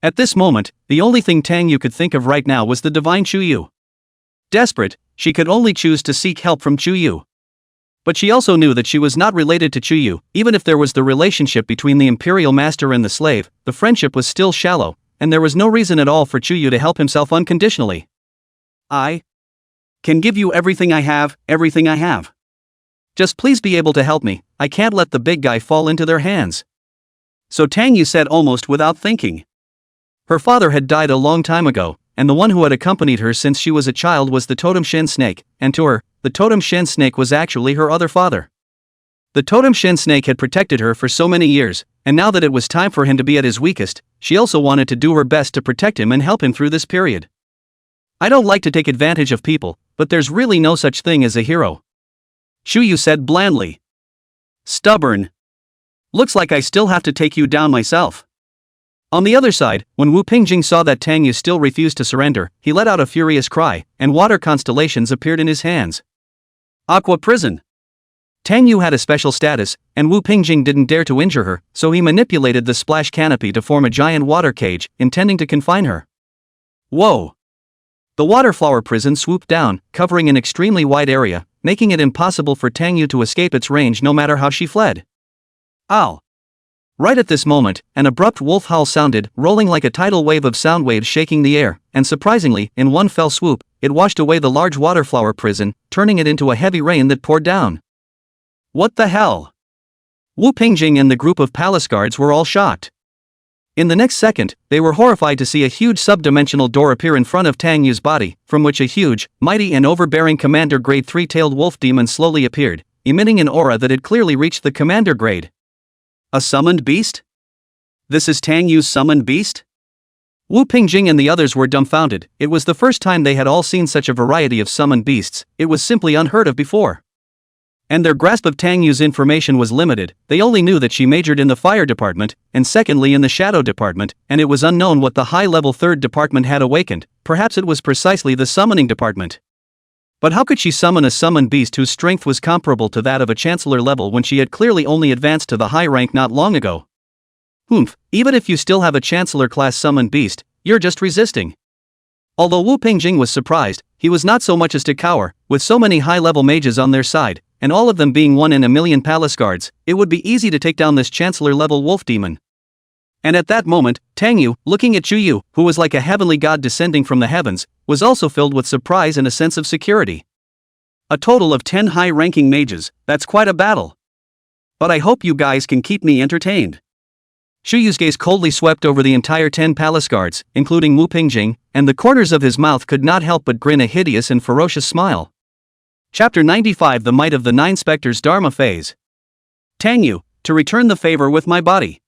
At this moment, the only thing Tang Yu could think of right now was the divine Chu Yu. Desperate, she could only choose to seek help from Chu Yu. But she also knew that she was not related to Chu Yu. Even if there was the relationship between the imperial master and the slave, the friendship was still shallow, and there was no reason at all for Chu Yu to help himself unconditionally. I can give you everything I have. Just please be able to help me. I can't let the big guy fall into their hands. So Tang Yu said almost without thinking. Her father had died a long time ago, and the one who had accompanied her since she was a child was the Totem Shin Snake, and to her, the Totem Shin Snake was actually her other father. The Totem Shin Snake had protected her for so many years, and now that it was time for him to be at his weakest, she also wanted to do her best to protect him and help him through this period. I don't like to take advantage of people, but there's really no such thing as a hero. Chu Yu said blandly. Stubborn. Looks like I still have to take you down myself. On the other side, when Wu Pingjing saw that Tang Yu still refused to surrender, he let out a furious cry, and water constellations appeared in his hands. Aqua Prison. Tang Yu had a special status, and Wu Pingjing didn't dare to injure her, so he manipulated the splash canopy to form a giant water cage, intending to confine her. Whoa! The water flower prison swooped down, covering an extremely wide area, making it impossible for Tang Yu to escape its range no matter how she fled. Ow! Right at this moment, an abrupt wolf howl sounded, rolling like a tidal wave of sound waves shaking the air, and surprisingly, in one fell swoop, it washed away the large waterflower prison, turning it into a heavy rain that poured down. What the hell? Wu Pingjing and the group of palace guards were all shocked. In the next second, they were horrified to see a huge subdimensional door appear in front of Tang Yu's body, from which a huge, mighty and overbearing commander grade 3-tailed wolf demon slowly appeared, emitting an aura that had clearly reached the commander grade. A summoned beast? This is Tang Yu's summoned beast? Wu Pingjing and the others were dumbfounded. It was the first time they had all seen such a variety of summoned beasts. It was simply unheard of before. And their grasp of Tang Yu's information was limited. They only knew that she majored in the fire department, and secondly in the shadow department, and it was unknown what the high-level third department had awakened. Perhaps it was precisely the summoning department. But how could she summon a summoned beast whose strength was comparable to that of a chancellor level when she had clearly only advanced to the high rank not long ago? Even if you still have a chancellor-class summoned beast, you're just resisting. Although Wu Pingjing was surprised, he was not so much as to cower. With so many high-level mages on their side, and all of them being 1 in a million palace guards, it would be easy to take down this chancellor-level wolf demon. And at that moment, Tang Yu, looking at Chu Yu, who was like a heavenly god descending from the heavens, was also filled with surprise and a sense of security. A total of 10 high-ranking mages, that's quite a battle. But I hope you guys can keep me entertained. Chu Yu's gaze coldly swept over the entire 10 palace guards, including Wu Pingjing, and the corners of his mouth could not help but grin a hideous and ferocious smile. Chapter 95 The Might of the Nine Spectres Dharma Phase. Tang Yu, to return the favor with my body.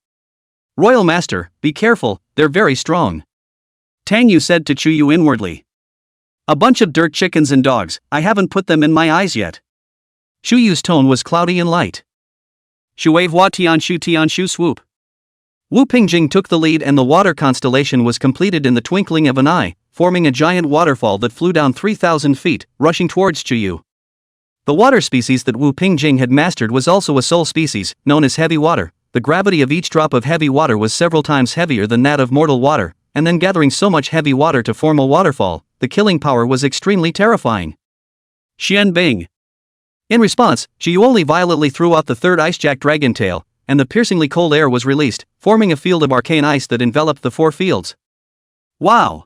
Royal Master, be careful, they're very strong. Tang Yu said to Chuyu inwardly. A bunch of dirt chickens and dogs, I haven't put them in my eyes yet. Chuyu's tone was cloudy and light. Shuave wa Tianshu swoop. Wu Pingjing took the lead and the water constellation was completed in the twinkling of an eye, forming a giant waterfall that flew down 3,000 feet, rushing towards Chuyu. The water species that Wu Pingjing had mastered was also a soul species, known as heavy water. The gravity of each drop of heavy water was several times heavier than that of mortal water, and then gathering so much heavy water to form a waterfall, the killing power was extremely terrifying. Xian Bing. In response, Chuyu only violently threw out the third ice-jack dragon tail, and the piercingly cold air was released, forming a field of arcane ice that enveloped the four fields. Wow!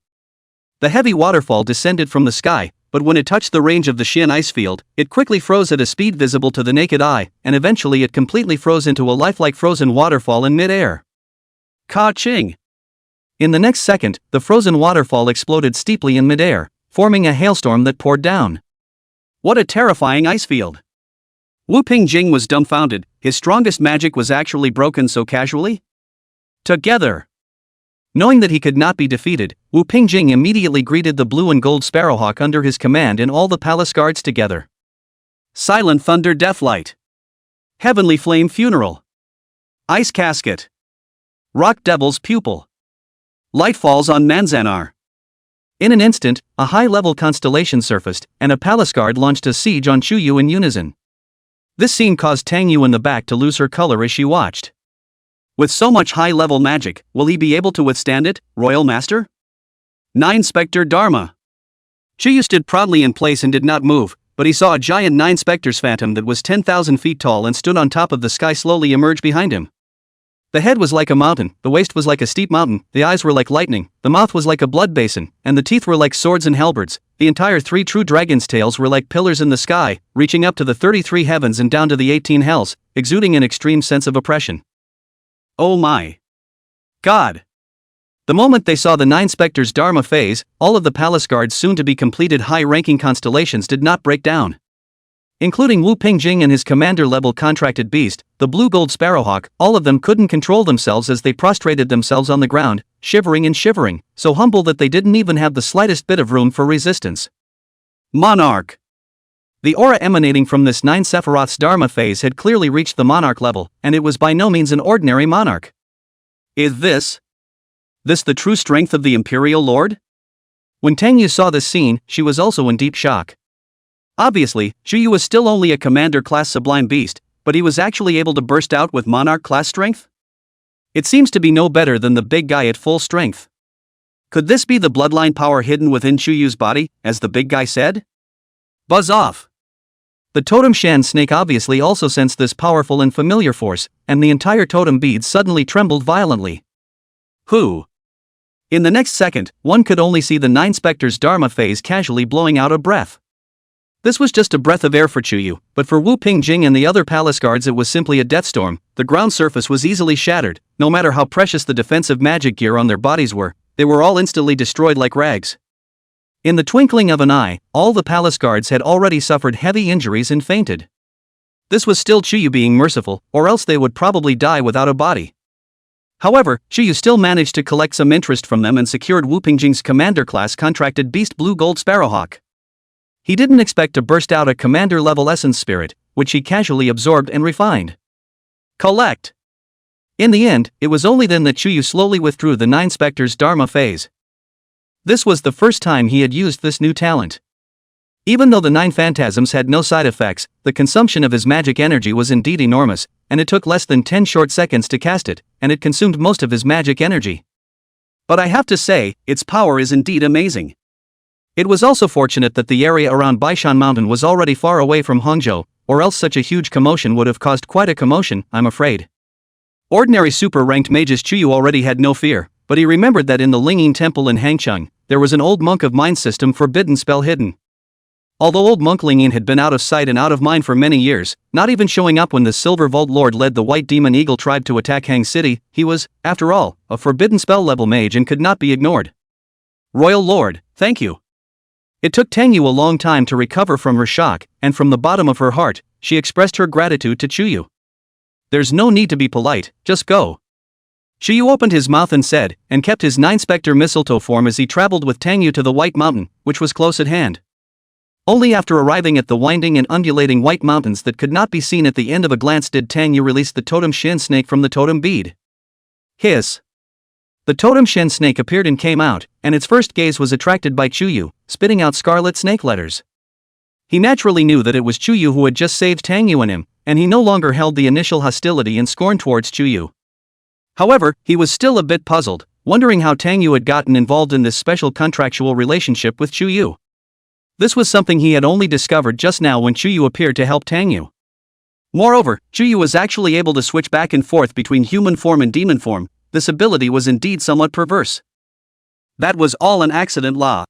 The heavy waterfall descended from the sky, but when it touched the range of the Xian ice field, it quickly froze at a speed visible to the naked eye, and eventually it completely froze into a lifelike frozen waterfall in mid-air. Ka-ching! In the next second, the frozen waterfall exploded steeply in mid-air, forming a hailstorm that poured down. What a terrifying ice field! Wu Pingjing was dumbfounded. His strongest magic was actually broken so casually? Together! Knowing that he could not be defeated, Wu Pingjing immediately greeted the blue and gold sparrowhawk under his command and all the palace guards together. Silent Thunder Deathlight. Heavenly Flame Funeral. Ice Casket. Rock Devil's Pupil. Light falls on Manzanar. In an instant, a high-level constellation surfaced, and a palace guard launched a siege on Chuyu in unison. This scene caused Tang Yu in the back to lose her color as she watched. With so much high-level magic, will he be able to withstand it, Royal Master? 9 Spectre Dharma. Chuyu stood proudly in place and did not move, but he saw a giant 9 Spectres phantom that was 10,000 feet tall and stood on top of the sky slowly emerge behind him. The head was like a mountain, the waist was like a steep mountain, the eyes were like lightning, the mouth was like a blood basin, and the teeth were like swords and halberds. The entire 3 true dragons' tails were like pillars in the sky, reaching up to the 33 heavens and down to the 18 hells, exuding an extreme sense of oppression. Oh my God! The moment they saw the 9 Spectres' Dharma phase, all of the palace guards' soon-to-be completed high-ranking constellations did not break down. Including Wu Pingjing and his commander-level contracted beast, the blue-gold sparrowhawk, all of them couldn't control themselves as they prostrated themselves on the ground, shivering and shivering, so humble that they didn't even have the slightest bit of room for resistance. Monarch! The aura emanating from this 9 Sephiroth's Dharma phase had clearly reached the monarch level, and it was by no means an ordinary monarch. Is this the true strength of the Imperial Lord? When Tang Yu saw this scene, she was also in deep shock. Obviously, Chuyu was still only a commander-class sublime beast, but he was actually able to burst out with monarch-class strength? It seems to be no better than the big guy at full strength. Could this be the bloodline power hidden within Chuyu's body, as the big guy said? Buzz off! The totem Shan snake obviously also sensed this powerful and familiar force, and the entire totem bead suddenly trembled violently. Who? In the next second, one could only see the 9 Spectres' Dharma phase casually blowing out a breath. This was just a breath of air for Chuyu, but for Wu Pingjing and the other palace guards it was simply a death storm. The ground surface was easily shattered. No matter how precious the defensive magic gear on their bodies were, they were all instantly destroyed like rags. In the twinkling of an eye, all the palace guards had already suffered heavy injuries and fainted. This was still Chuyu being merciful, or else they would probably die without a body. However, Chuyu still managed to collect some interest from them and secured Wu Pingjing's commander-class contracted beast blue-gold sparrowhawk. He didn't expect to burst out a commander-level essence spirit, which he casually absorbed and refined. Collect! In the end, it was only then that Chuyu slowly withdrew the 9 Spectres' Dharma phase. This was the first time he had used this new talent. Even though the 9 phantasms had no side effects, the consumption of his magic energy was indeed enormous, and it took less than 10 short seconds to cast it, and it consumed most of his magic energy. But I have to say, its power is indeed amazing. It was also fortunate that the area around Baishan Mountain was already far away from Hangzhou, or else such a huge commotion would have caused quite a commotion, I'm afraid. Ordinary super-ranked mages Chuyu already had no fear, but he remembered that in the Lingyin Temple in Hangcheng, there was an old monk of mind system forbidden spell hidden. Although old monk Lingyin had been out of sight and out of mind for many years, not even showing up when the Silver Vault Lord led the White Demon Eagle tribe to attack Hang City, he was, after all, a forbidden spell-level mage and could not be ignored. Royal Lord, thank you. It took Tang Yu a long time to recover from her shock, and from the bottom of her heart, she expressed her gratitude to Chuyu. There's no need to be polite, just go. Yu opened his mouth and said, and kept his nine-spectre mistletoe form as he traveled with Tang Yu to the White Mountain, which was close at hand. Only after arriving at the winding and undulating white mountains that could not be seen at the end of a glance did Tang Yu release the totem shen snake from the totem bead. Hiss. The totem shen snake appeared and came out, and its first gaze was attracted by Yu, spitting out scarlet snake letters. He naturally knew that it was Yu who had just saved Tang Yu and him, and he no longer held the initial hostility and scorn towards Yu. However, he was still a bit puzzled, wondering how Tang Yu had gotten involved in this special contractual relationship with Yu. This was something he had only discovered just now when Yu appeared to help Tang Yu. Moreover, Yu was actually able to switch back and forth between human form and demon form. This ability was indeed somewhat perverse. That was all an accident, la.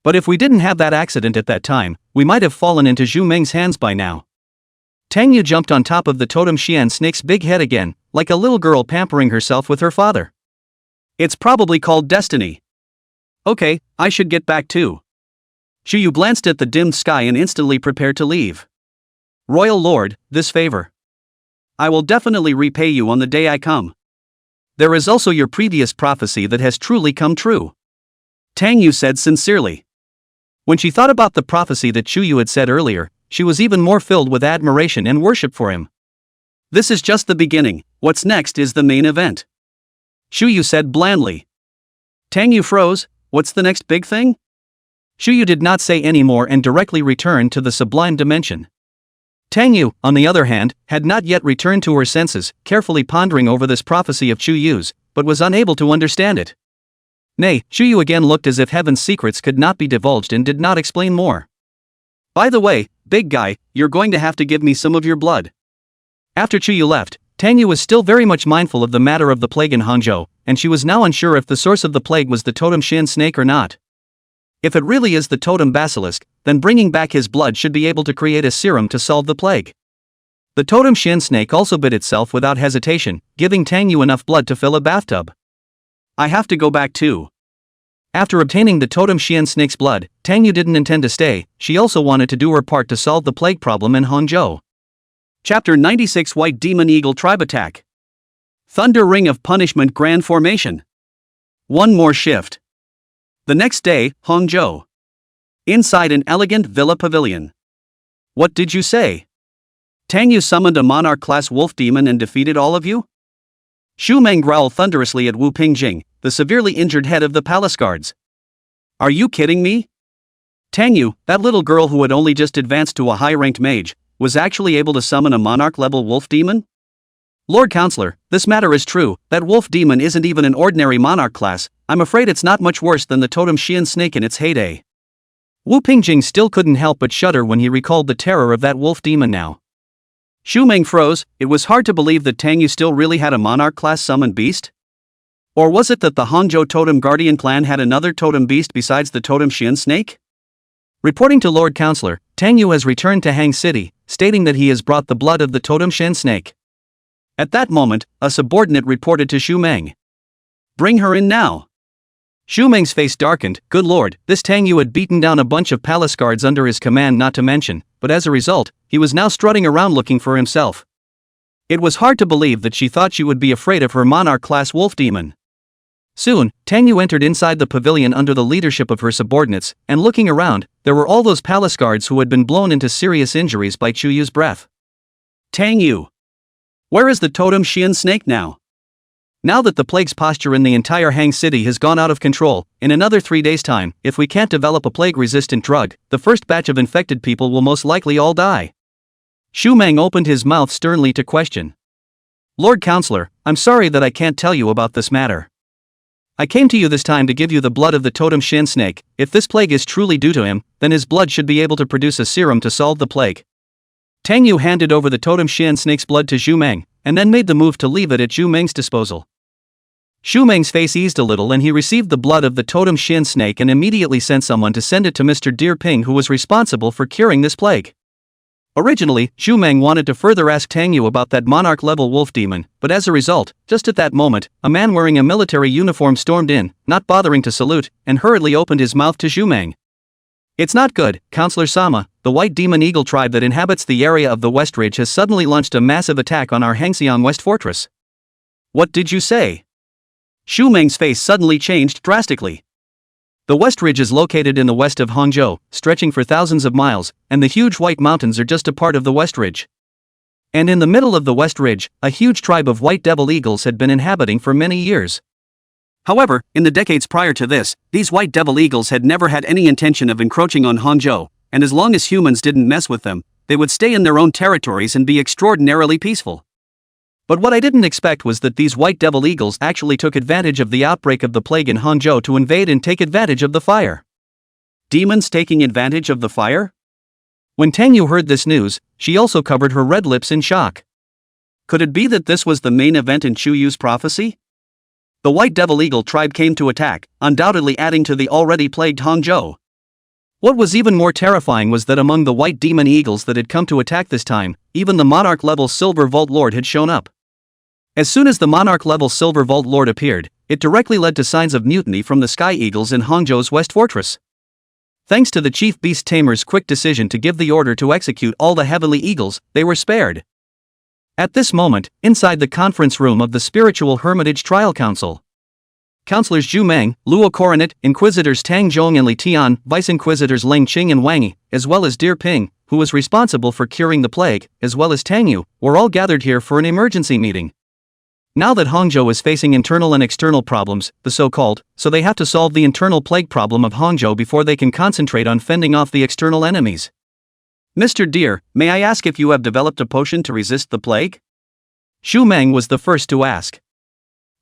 But if we didn't have that accident at that time, we might have fallen into Zhu Meng's hands by now. Tang Yu jumped on top of the totem shen snake's big head again, like a little girl pampering herself with her father. It's probably called destiny. Okay, I should get back too. Yu glanced at the dimmed sky and instantly prepared to leave. Royal Lord, this favor. I will definitely repay you on the day I come. There is also your previous prophecy that has truly come true. Tang Yu said sincerely. When she thought about the prophecy that Yu had said earlier, she was even more filled with admiration and worship for him. This is just the beginning, what's next is the main event. Yu said blandly. Tang Yu froze, what's the next big thing? Yu did not say any more and directly returned to the sublime dimension. Tang Yu, on the other hand, had not yet returned to her senses, carefully pondering over this prophecy of Yu's, but was unable to understand it. Nay, Yu again looked as if heaven's secrets could not be divulged and did not explain more. By the way, big guy, you're going to have to give me some of your blood. After Yu left, Tang Yu was still very much mindful of the matter of the plague in Hangzhou, and she was now unsure if the source of the plague was the totem shen snake or not. If it really is the totem basilisk, then bringing back his blood should be able to create a serum to solve the plague. The totem shen snake also bit itself without hesitation, giving Tang Yu enough blood to fill a bathtub. I have to go back too. After obtaining the totem shen snake's blood, Tang Yu didn't intend to stay, she also wanted to do her part to solve the plague problem in Hangzhou. Chapter 96 White Demon Eagle Tribe Attack. Thunder Ring of Punishment Grand Formation. One more shift. The next day, Hangzhou. Inside an elegant villa pavilion. What did you say? Tang Yu summoned a monarch-class wolf demon and defeated all of you? Xu Meng growled thunderously at Wu Pingjing, the severely injured head of the palace guards. Are you kidding me? Tang Yu, that little girl who had only just advanced to a high-ranked mage, was actually able to summon a monarch-level wolf demon? Lord Counselor, this matter is true, that wolf demon isn't even an ordinary monarch class, I'm afraid it's not much worse than the totem shen snake in its heyday. Wu Pingjing still couldn't help but shudder when he recalled the terror of that wolf demon now. Xu Meng froze, it was hard to believe that Tang Yu still really had a monarch-class summoned beast? Or was it that the Hangzhou Totem Guardian clan had another totem beast besides the totem shen snake? Reporting to Lord Counselor, Tang Yu has returned to Hang City, stating that he has brought the blood of the totem shen snake. At that moment, a subordinate reported to Xu Meng. Bring her in now. Xu Meng's face darkened. Good lord, this Tang Yu had beaten down a bunch of palace guards under his command not to mention, but as a result, he was now strutting around looking for himself. It was hard to believe that she thought she would be afraid of her monarch-class wolf demon. Soon, Tang Yu entered inside the pavilion under the leadership of her subordinates, and looking around, there were all those palace guards who had been blown into serious injuries by Chuyu's breath. Tang Yu. Where is the totem shen snake now? Now that the plague's posture in the entire Hang City has gone out of control, in another 3 days' time, if we can't develop a plague-resistant drug, the first batch of infected people will most likely all die. Xu Meng opened his mouth sternly to question. Lord Counselor, I'm sorry that I can't tell you about this matter. I came to you this time to give you the blood of the totem shen snake. If this plague is truly due to him, then his blood should be able to produce a serum to solve the plague. Tang Yu handed over the totem shen snake's blood to Xu Meng, and then made the move to leave it at Xu Meng's disposal. Xu Meng's face eased a little and he received the blood of the totem shen snake and immediately sent someone to send it to Mr. Deer Ping, who was responsible for curing this plague. Originally, Xu Meng wanted to further ask Tang Yu about that monarch-level wolf demon, but as a result, just at that moment, a man wearing a military uniform stormed in, not bothering to salute, and hurriedly opened his mouth to Xu Meng. It's not good, Counselor Sama. The White Demon Eagle tribe that inhabits the area of the West Ridge has suddenly launched a massive attack on our Hangxiang West Fortress. What did you say? Xu Meng's face suddenly changed drastically. The West Ridge is located in the west of Hangzhou, stretching for thousands of miles, and the huge White Mountains are just a part of the West Ridge. And in the middle of the West Ridge, a huge tribe of white devil eagles had been inhabiting for many years. However, in the decades prior to this, these white devil eagles had never had any intention of encroaching on Hangzhou, and as long as humans didn't mess with them, they would stay in their own territories and be extraordinarily peaceful. But what I didn't expect was that these white devil eagles actually took advantage of the outbreak of the plague in Hangzhou to invade and take advantage of the fire. Demons taking advantage of the fire? When Tang Yu heard this news, she also covered her red lips in shock. Could it be that this was the main event in Chu Yu's prophecy? The White Devil Eagle tribe came to attack, undoubtedly adding to the already plagued Hangzhou. What was even more terrifying was that among the white demon eagles that had come to attack this time, even the monarch-level Silver Vault Lord had shown up. As soon as the monarch-level Silver Vault Lord appeared, it directly led to signs of mutiny from the Sky Eagles in Hangzhou's West Fortress. Thanks to the Chief Beast Tamer's quick decision to give the order to execute all the Heavenly Eagles, they were spared. At this moment, inside the conference room of the Spiritual Hermitage Trial Council, Counselors Zhu Meng, Luo Coronet, Inquisitors Tang Zhong and Li Tian, Vice Inquisitors Leng Qing and Wang Yi, as well as Dear Ping, who was responsible for curing the plague, as well as Tang Yu, were all gathered here for an emergency meeting. Now that Hangzhou is facing internal and external problems, the so-called, so they have to solve the internal plague problem of Hangzhou before they can concentrate on fending off the external enemies. Mr. Dear, may I ask if you have developed a potion to resist the plague? Xu Meng was the first to ask.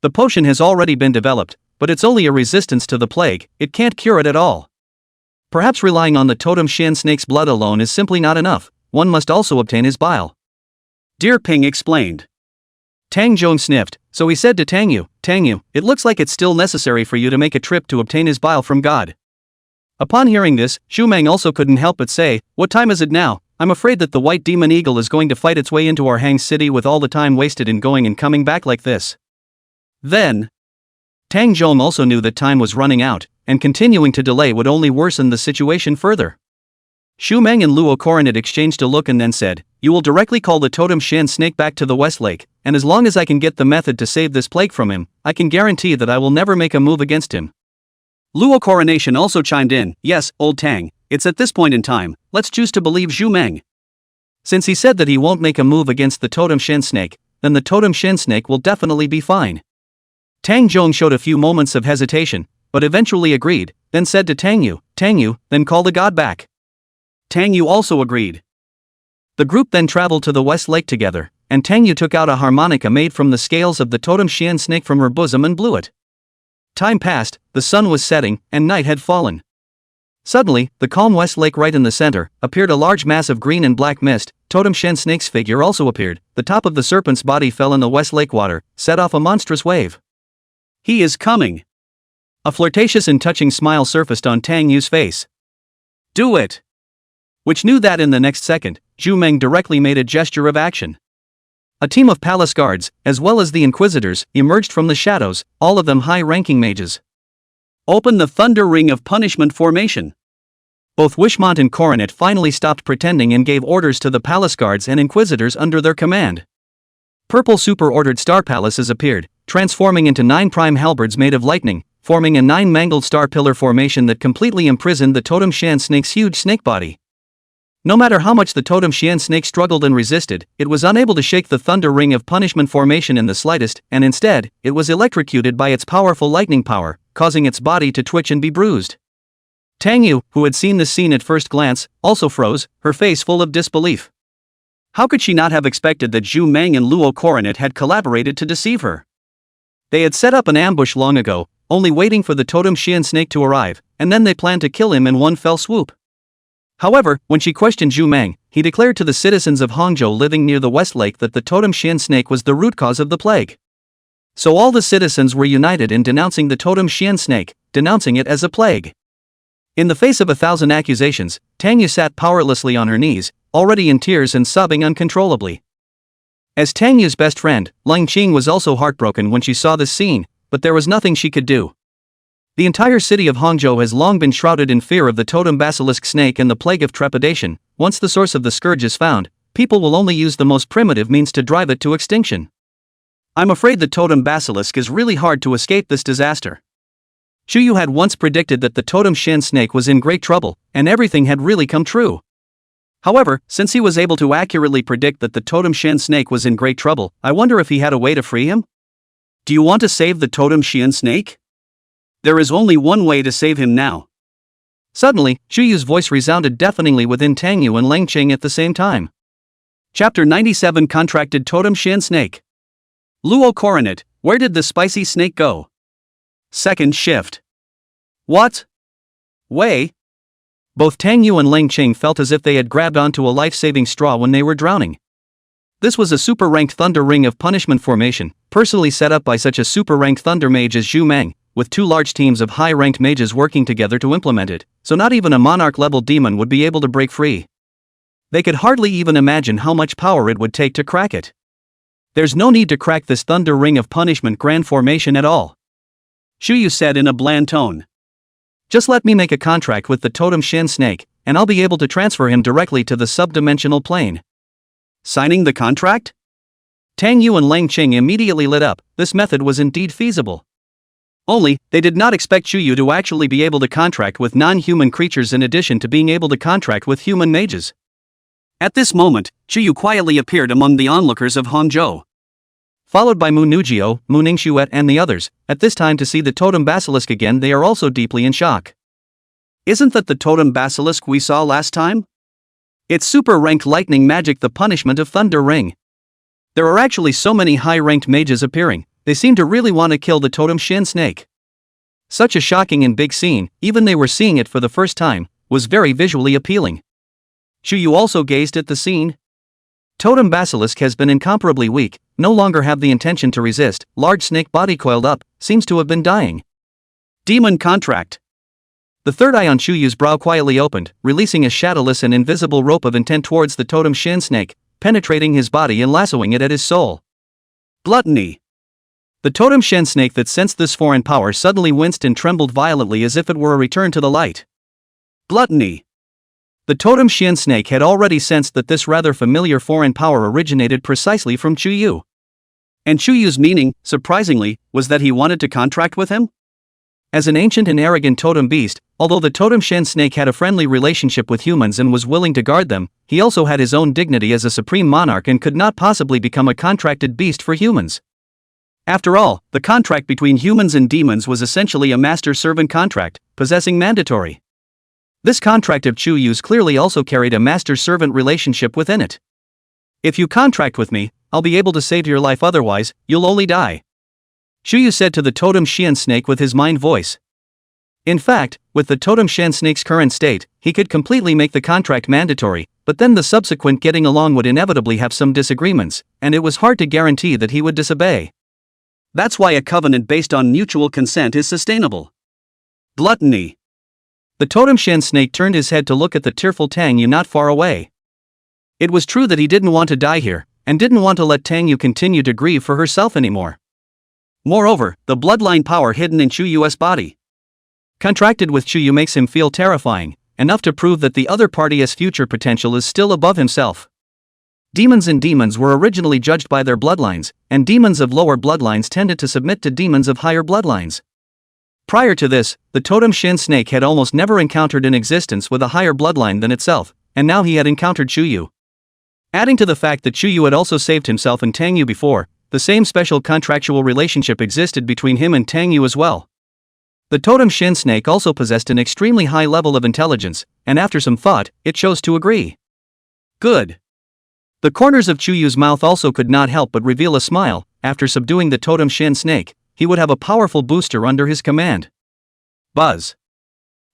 The potion has already been developed, but it's only a resistance to the plague, it can't cure it at all. Perhaps relying on the totem Shan snake's blood alone is simply not enough, one must also obtain his bile. Dear Ping explained. Tang Zhong sniffed, so he said to Tang Yu, it looks like it's still necessary for you to make a trip to obtain his bile from God. Upon hearing this, Xu Meng also couldn't help but say, what time is it now? I'm afraid that the White Demon Eagle is going to fight its way into our Hang City with all the time wasted in going and coming back like this. Then, Tang Zhong also knew that time was running out, and continuing to delay would only worsen the situation further. Xu Meng and Luo Coronet exchanged a look and then said, you will directly call the totem Shan snake back to the West Lake, and as long as I can get the method to save this plague from him, I can guarantee that I will never make a move against him. Luo Coronation also chimed in, yes, old Tang, it's at this point in time, let's choose to believe Xu Meng. Since he said that he won't make a move against the totem Shan snake, then the totem Shan snake will definitely be fine. Tang Zhong showed a few moments of hesitation, but eventually agreed, then said to Tang Yu, then call the god back. Tang Yu also agreed. The group then traveled to the West Lake together, and Tang Yu took out a harmonica made from the scales of the totem Xian snake from her bosom and blew it. Time passed, the sun was setting, and night had fallen. Suddenly, the calm West Lake right in the center, appeared a large mass of green and black mist. Totem Shen snake's figure also appeared, the top of the serpent's body fell in the West Lake water, set off a monstrous wave. He is coming. A flirtatious and touching smile surfaced on Tang Yu's face. Do it! Which knew that in the next second, Xu Meng directly made a gesture of action. A team of palace guards, as well as the Inquisitors, emerged from the shadows, all of them high-ranking mages. Open the Thunder Ring of Punishment formation. Both Wishmont and Coronet finally stopped pretending and gave orders to the palace guards and Inquisitors under their command. Purple super-ordered star palaces appeared, transforming into 9 prime halberds made of lightning, forming a 9-mangled star pillar formation that completely imprisoned the totem Shan snake's huge snake body. No matter how much the totem Xian snake struggled and resisted, it was unable to shake the Thunder Ring of Punishment formation in the slightest, and instead, it was electrocuted by its powerful lightning power, causing its body to twitch and be bruised. Tang Yu, who had seen this scene at first glance, also froze, her face full of disbelief. How could she not have expected that Xu Meng and Luo Coronet had collaborated to deceive her? They had set up an ambush long ago, only waiting for the totem Xian snake to arrive, and then they planned to kill him in one fell swoop. However, when she questioned Xu Meng, he declared to the citizens of Hangzhou living near the West Lake that the totem Xian snake was the root cause of the plague. So all the citizens were united in denouncing the totem Xian snake, denouncing it as a plague. In the face of 1,000 accusations, Tang Yu sat powerlessly on her knees, already in tears and sobbing uncontrollably. As Tang Yu's best friend, Leng Qing was also heartbroken when she saw this scene, but there was nothing she could do. The entire city of Hangzhou has long been shrouded in fear of the totem basilisk snake and the plague of trepidation. Once the source of the scourge is found, people will only use the most primitive means to drive it to extinction. I'm afraid the totem basilisk is really hard to escape this disaster. Chuyu had once predicted that the totem shin snake was in great trouble, and everything had really come true. However, since he was able to accurately predict that the totem shin snake was in great trouble, I wonder if he had a way to free him? Do you want to save the totem shin snake? There is only one way to save him now. Suddenly, Chuyu's voice resounded deafeningly within Tang Yu and Lang Qing at the same time. Chapter 97 Contracted Totem Shin Snake. Luo Coronet, where did the spicy snake go? Second shift. What? Way? Both Tang Yu and Lang Qing felt as if they had grabbed onto a life-saving straw when they were drowning. This was a super-ranked Thunder Ring of Punishment formation, personally set up by such a super-ranked Thunder Mage as Zhu Meng, with two large teams of high-ranked mages working together to implement it, so not even a Monarch-level demon would be able to break free. They could hardly even imagine how much power it would take to crack it. There's no need to crack this Thunder Ring of Punishment grand formation at all. Chuyu said in a bland tone. Just let me make a contract with the Totem Shin Snake, and I'll be able to transfer him directly to the sub-dimensional plane. Signing the contract? Tang Yu and Lang Qing immediately lit up. This method was indeed feasible. Only, they did not expect Chuyu to actually be able to contract with non-human creatures in addition to being able to contract with human mages. At this moment, Chuyu quietly appeared among the onlookers of Hangzhou. Followed by Mu Nujio, Mu Ningxuet and the others, at this time to see the totem basilisk again they are also deeply in shock. Isn't that the totem basilisk we saw last time? It's super-ranked lightning magic, the punishment of Thunder Ring. There are actually so many high-ranked mages appearing, they seem to really want to kill the totem shin snake. Such a shocking and big scene, even they were seeing it for the first time, was very visually appealing. Chuyu also gazed at the scene. Totem basilisk has been incomparably weak, no longer have the intention to resist, large snake body coiled up, seems to have been dying. Demon contract. The third eye on Chuyu's brow quietly opened, releasing a shadowless and invisible rope of intent towards the totem shin snake, penetrating his body and lassoing it at his soul. Gluttony. The totem shin snake that sensed this foreign power suddenly winced and trembled violently as if it were a return to the light. Gluttony. The totem shin snake had already sensed that this rather familiar foreign power originated precisely from Chuyu. And Chuyu's meaning, surprisingly, was that he wanted to contract with him? As an ancient and arrogant totem beast, although the totem shin snake had a friendly relationship with humans and was willing to guard them, he also had his own dignity as a supreme monarch and could not possibly become a contracted beast for humans. After all, the contract between humans and demons was essentially a master-servant contract, possessing mandatory. This contract of Chuyu's clearly also carried a master-servant relationship within it. If you contract with me, I'll be able to save your life, otherwise, you'll only die. Chuyu said to the totem shin snake with his mind voice. In fact, with the totem shin snake's current state, he could completely make the contract mandatory, but then the subsequent getting along would inevitably have some disagreements, and it was hard to guarantee that he would disobey. That's why a covenant based on mutual consent is sustainable. Gluttony. The totem shin snake turned his head to look at the tearful Tang Yu not far away. It was true that he didn't want to die here, and didn't want to let Tang Yu continue to grieve for herself anymore. Moreover, the bloodline power hidden in Chuyu's body. Contracted with Chuyu makes him feel terrifying, enough to prove that the other party's future potential is still above himself. Demons and demons were originally judged by their bloodlines, and demons of lower bloodlines tended to submit to demons of higher bloodlines. Prior to this, the totem shin snake had almost never encountered an existence with a higher bloodline than itself, and now he had encountered Chuyu. Adding to the fact that Chuyu had also saved himself and Tang Yu before, the same special contractual relationship existed between him and Tang Yu as well. The totem shin snake also possessed an extremely high level of intelligence, and after some thought, it chose to agree. Good. The corners of Chuyu's mouth also could not help but reveal a smile. After subduing the totem shin snake, he would have a powerful booster under his command. Buzz.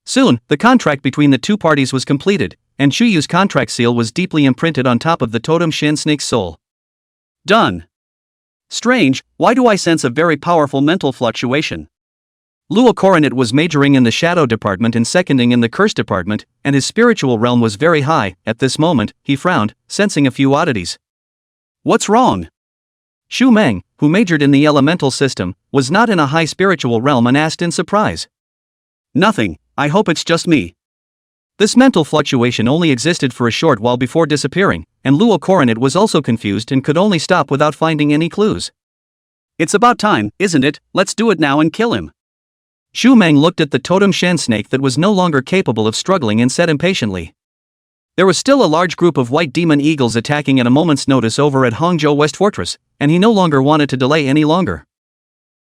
Soon, the contract between the two parties was completed, and Chuyu's contract seal was deeply imprinted on top of the totem shin snake's soul. Done. Strange, why do I sense a very powerful mental fluctuation? Luo Coronet was majoring in the Shadow Department and seconding in the Curse Department, and his spiritual realm was very high. At this moment, he frowned, sensing a few oddities. What's wrong? Xu Meng, who majored in the elemental system, was not in a high spiritual realm and asked in surprise. Nothing, I hope it's just me. This mental fluctuation only existed for a short while before disappearing, and Luo Coronet was also confused and could only stop without finding any clues. It's about time, isn't it? Let's do it now and kill him. Xu Meng looked at the totem shan snake that was no longer capable of struggling and said impatiently. There was still a large group of white demon eagles attacking at a moment's notice over at Hangzhou West Fortress, and he no longer wanted to delay any longer.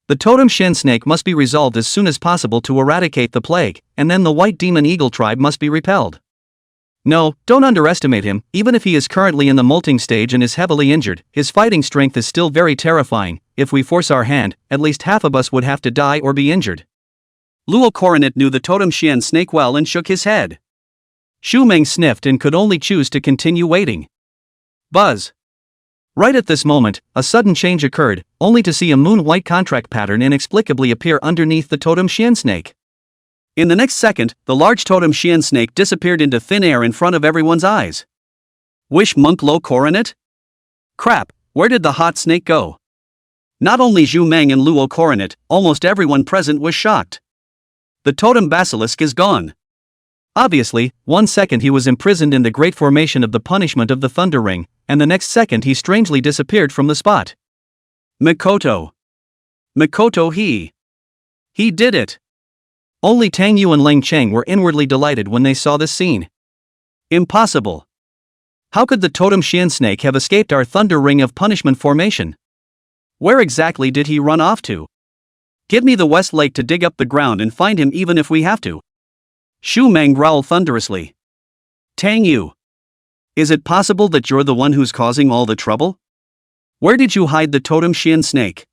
The totem shan snake must be resolved as soon as possible to eradicate the plague, and then the white demon eagle tribe must be repelled. No, don't underestimate him. Even if he is currently in the molting stage and is heavily injured, his fighting strength is still very terrifying. If we force our hand, at least half of us would have to die or be injured. Luo Coronet knew the totem shan snake well and shook his head. Xu Meng sniffed and could only choose to continue waiting. Buzz. Right at this moment, a sudden change occurred, only to see a moon-white contract pattern inexplicably appear underneath the totem shan snake. In the next second, the large totem shan snake disappeared into thin air in front of everyone's eyes. Wish monk Luo Coronet? Crap, where did the hot snake go? Not only Xu Meng and Luo Coronet, almost everyone present was shocked. The totem basilisk is gone. Obviously, 1 second he was imprisoned in the great formation of the punishment of the Thunder Ring, and the next second he strangely disappeared from the spot. Mikoto. Mikoto He did it. Only Tang Yu and Leng Cheng were inwardly delighted when they saw this scene. Impossible. How could the totem shan snake have escaped our Thunder Ring of punishment formation? Where exactly did he run off to? Give me the West Lake to dig up the ground and find him even if we have to. Xu Meng growled thunderously. Tang Yu. Is it possible that you're the one who's causing all the trouble? Where did you hide the totem shan snake?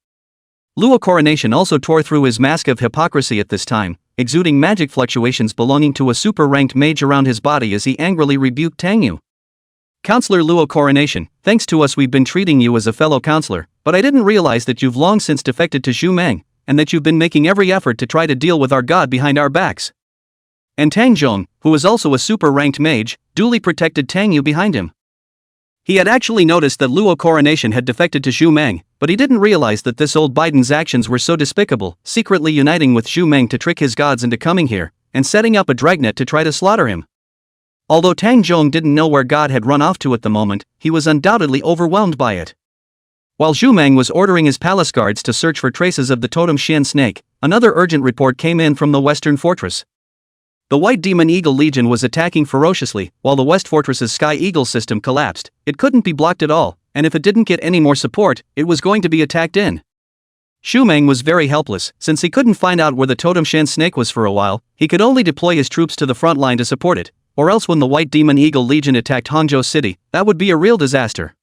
Luo Coronation also tore through his mask of hypocrisy at this time, exuding magic fluctuations belonging to a super-ranked mage around his body as he angrily rebuked Tang Yu. Counselor Luo Coronation, thanks to us we've been treating you as a fellow counselor, but I didn't realize that you've long since defected to Xu Meng, and that you've been making every effort to try to deal with our god behind our backs. And Tang Zhong, who was also a super-ranked mage, duly protected Tang Yu behind him. He had actually noticed that Luo Coronation had defected to Xu Meng, but he didn't realize that this old Biden's actions were so despicable, secretly uniting with Xu Meng to trick his gods into coming here, and setting up a dragnet to try to slaughter him. Although Tang Zhong didn't know where God had run off to at the moment, he was undoubtedly overwhelmed by it. While Xu Meng was ordering his palace guards to search for traces of the totem shan snake, another urgent report came in from the western fortress. The White Demon Eagle Legion was attacking ferociously, while the West Fortress's Sky Eagle system collapsed. It couldn't be blocked at all, and if it didn't get any more support, it was going to be attacked in. Xu Meng was very helpless, since he couldn't find out where the totem shan snake was for a while. He could only deploy his troops to the front line to support it, or else when the White Demon Eagle Legion attacked Hangzhou City, that would be a real disaster.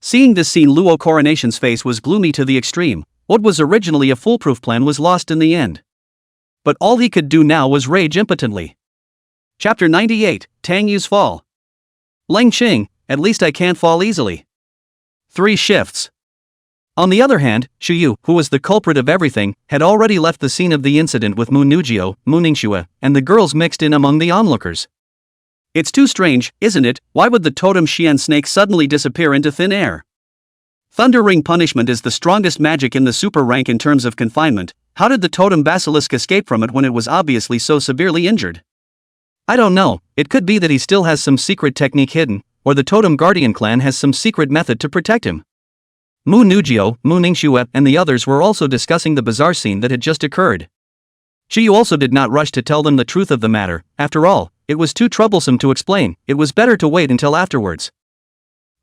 Seeing this scene, Luo Coronation's face was gloomy to the extreme. What was originally a foolproof plan was lost in the end. But all he could do now was rage impotently. Chapter 98, Tang Yu's Fall. Leng Qing, at least I can't fall easily. 3 shifts. On the other hand, Xu Yu, who was the culprit of everything, had already left the scene of the incident with Mu Nujio, Mu Ningxue, and the girls mixed in among the onlookers. It's too strange, isn't it? Why would the totem shan snake suddenly disappear into thin air? Thunder Ring punishment is the strongest magic in the super rank in terms of confinement. How did the totem basilisk escape from it when it was obviously so severely injured? I don't know, it could be that he still has some secret technique hidden, or the totem guardian clan has some secret method to protect him. Mu Nujio, Mu Ningxue, and the others were also discussing the bizarre scene that had just occurred. Xu Yu also did not rush to tell them the truth of the matter. After all, it was too troublesome to explain. It was better to wait until afterwards.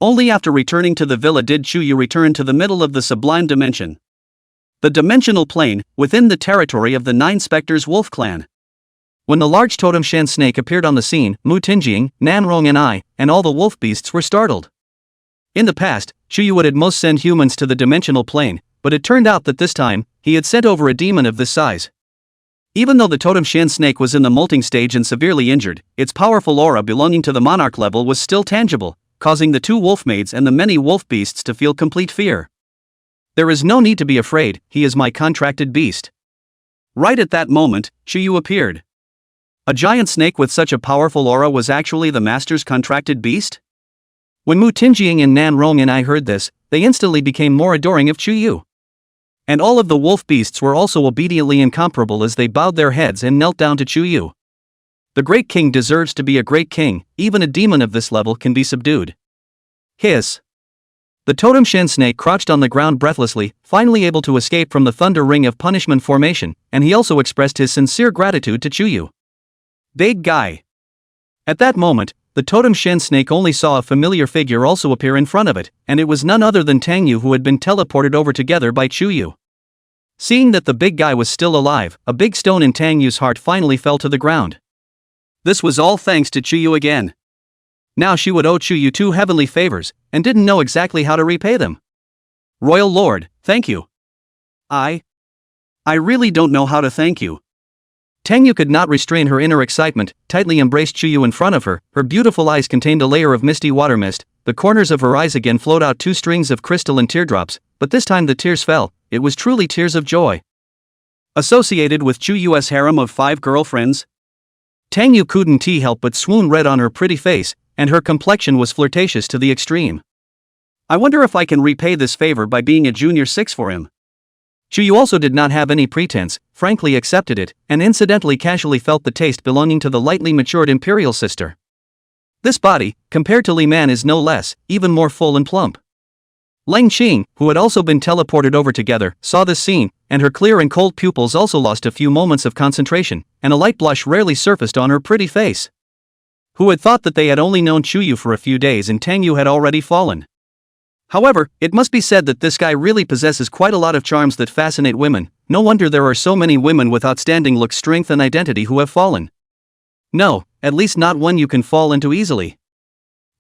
Only after returning to the villa did Xu Yu return to the middle of the sublime dimension. The dimensional plane, within the territory of the 9 Spectres Wolf Clan. When the large totem shan snake appeared on the scene, Mu Tinjing, Nanrong and I, and all the wolf beasts were startled. In the past, Xu Yu would at most send humans to the dimensional plane, but it turned out that this time, he had sent over a demon of this size. Even though the totem shan snake was in the molting stage and severely injured, its powerful aura belonging to the monarch level was still tangible, causing the 2 wolf maids and the many wolf beasts to feel complete fear. There is no need to be afraid, he is my contracted beast. Right at that moment, Xu Yu appeared. A giant snake with such a powerful aura was actually the master's contracted beast? When Mu Tinjing and Nan Rong and I heard this, they instantly became more adoring of Xu Yu. And all of the wolf beasts were also obediently incomparable as they bowed their heads and knelt down to Xu Yu. The great king deserves to be a great king, even a demon of this level can be subdued. Hiss. The totem shin snake crouched on the ground breathlessly, finally able to escape from the thunder ring of punishment formation, and he also expressed his sincere gratitude to Chuyu. Big guy. At that moment, the totem shin snake only saw a familiar figure also appear in front of it, and it was none other than Tangyu, who had been teleported over together by Chuyu. Seeing that the big guy was still alive, a big stone in Tangyu's heart finally fell to the ground. This was all thanks to Chuyu again. Now she would owe Chuyu 2 heavenly favors, and didn't know exactly how to repay them. Royal Lord, thank you. I really don't know how to thank you. Tangyu could not restrain her inner excitement, tightly embraced Chuyu in front of her. Her beautiful eyes contained a layer of misty water mist. The corners of her eyes again flowed out 2 strings of crystalline teardrops, but this time the tears fell. It was truly tears of joy. Associated with Chuyu's harem of 5 girlfriends, Tangyu couldn't help but swoon red on her pretty face, and her complexion was flirtatious to the extreme. I wonder if I can repay this favor by being a junior 6 for him. Chuyu also did not have any pretense, frankly accepted it, and incidentally casually felt the taste belonging to the lightly matured imperial sister. This body, compared to Li Man, is no less, even more full and plump. Lang Qing, who had also been teleported over together, saw this scene, and her clear and cold pupils also lost a few moments of concentration, and a light blush rarely surfaced on her pretty face. Who had thought that they had only known Chuyu for a few days and Tangyu had already fallen? However, it must be said that this guy really possesses quite a lot of charms that fascinate women. No wonder there are so many women with outstanding looks, strength and identity who have fallen. No, at least not one you can fall into easily.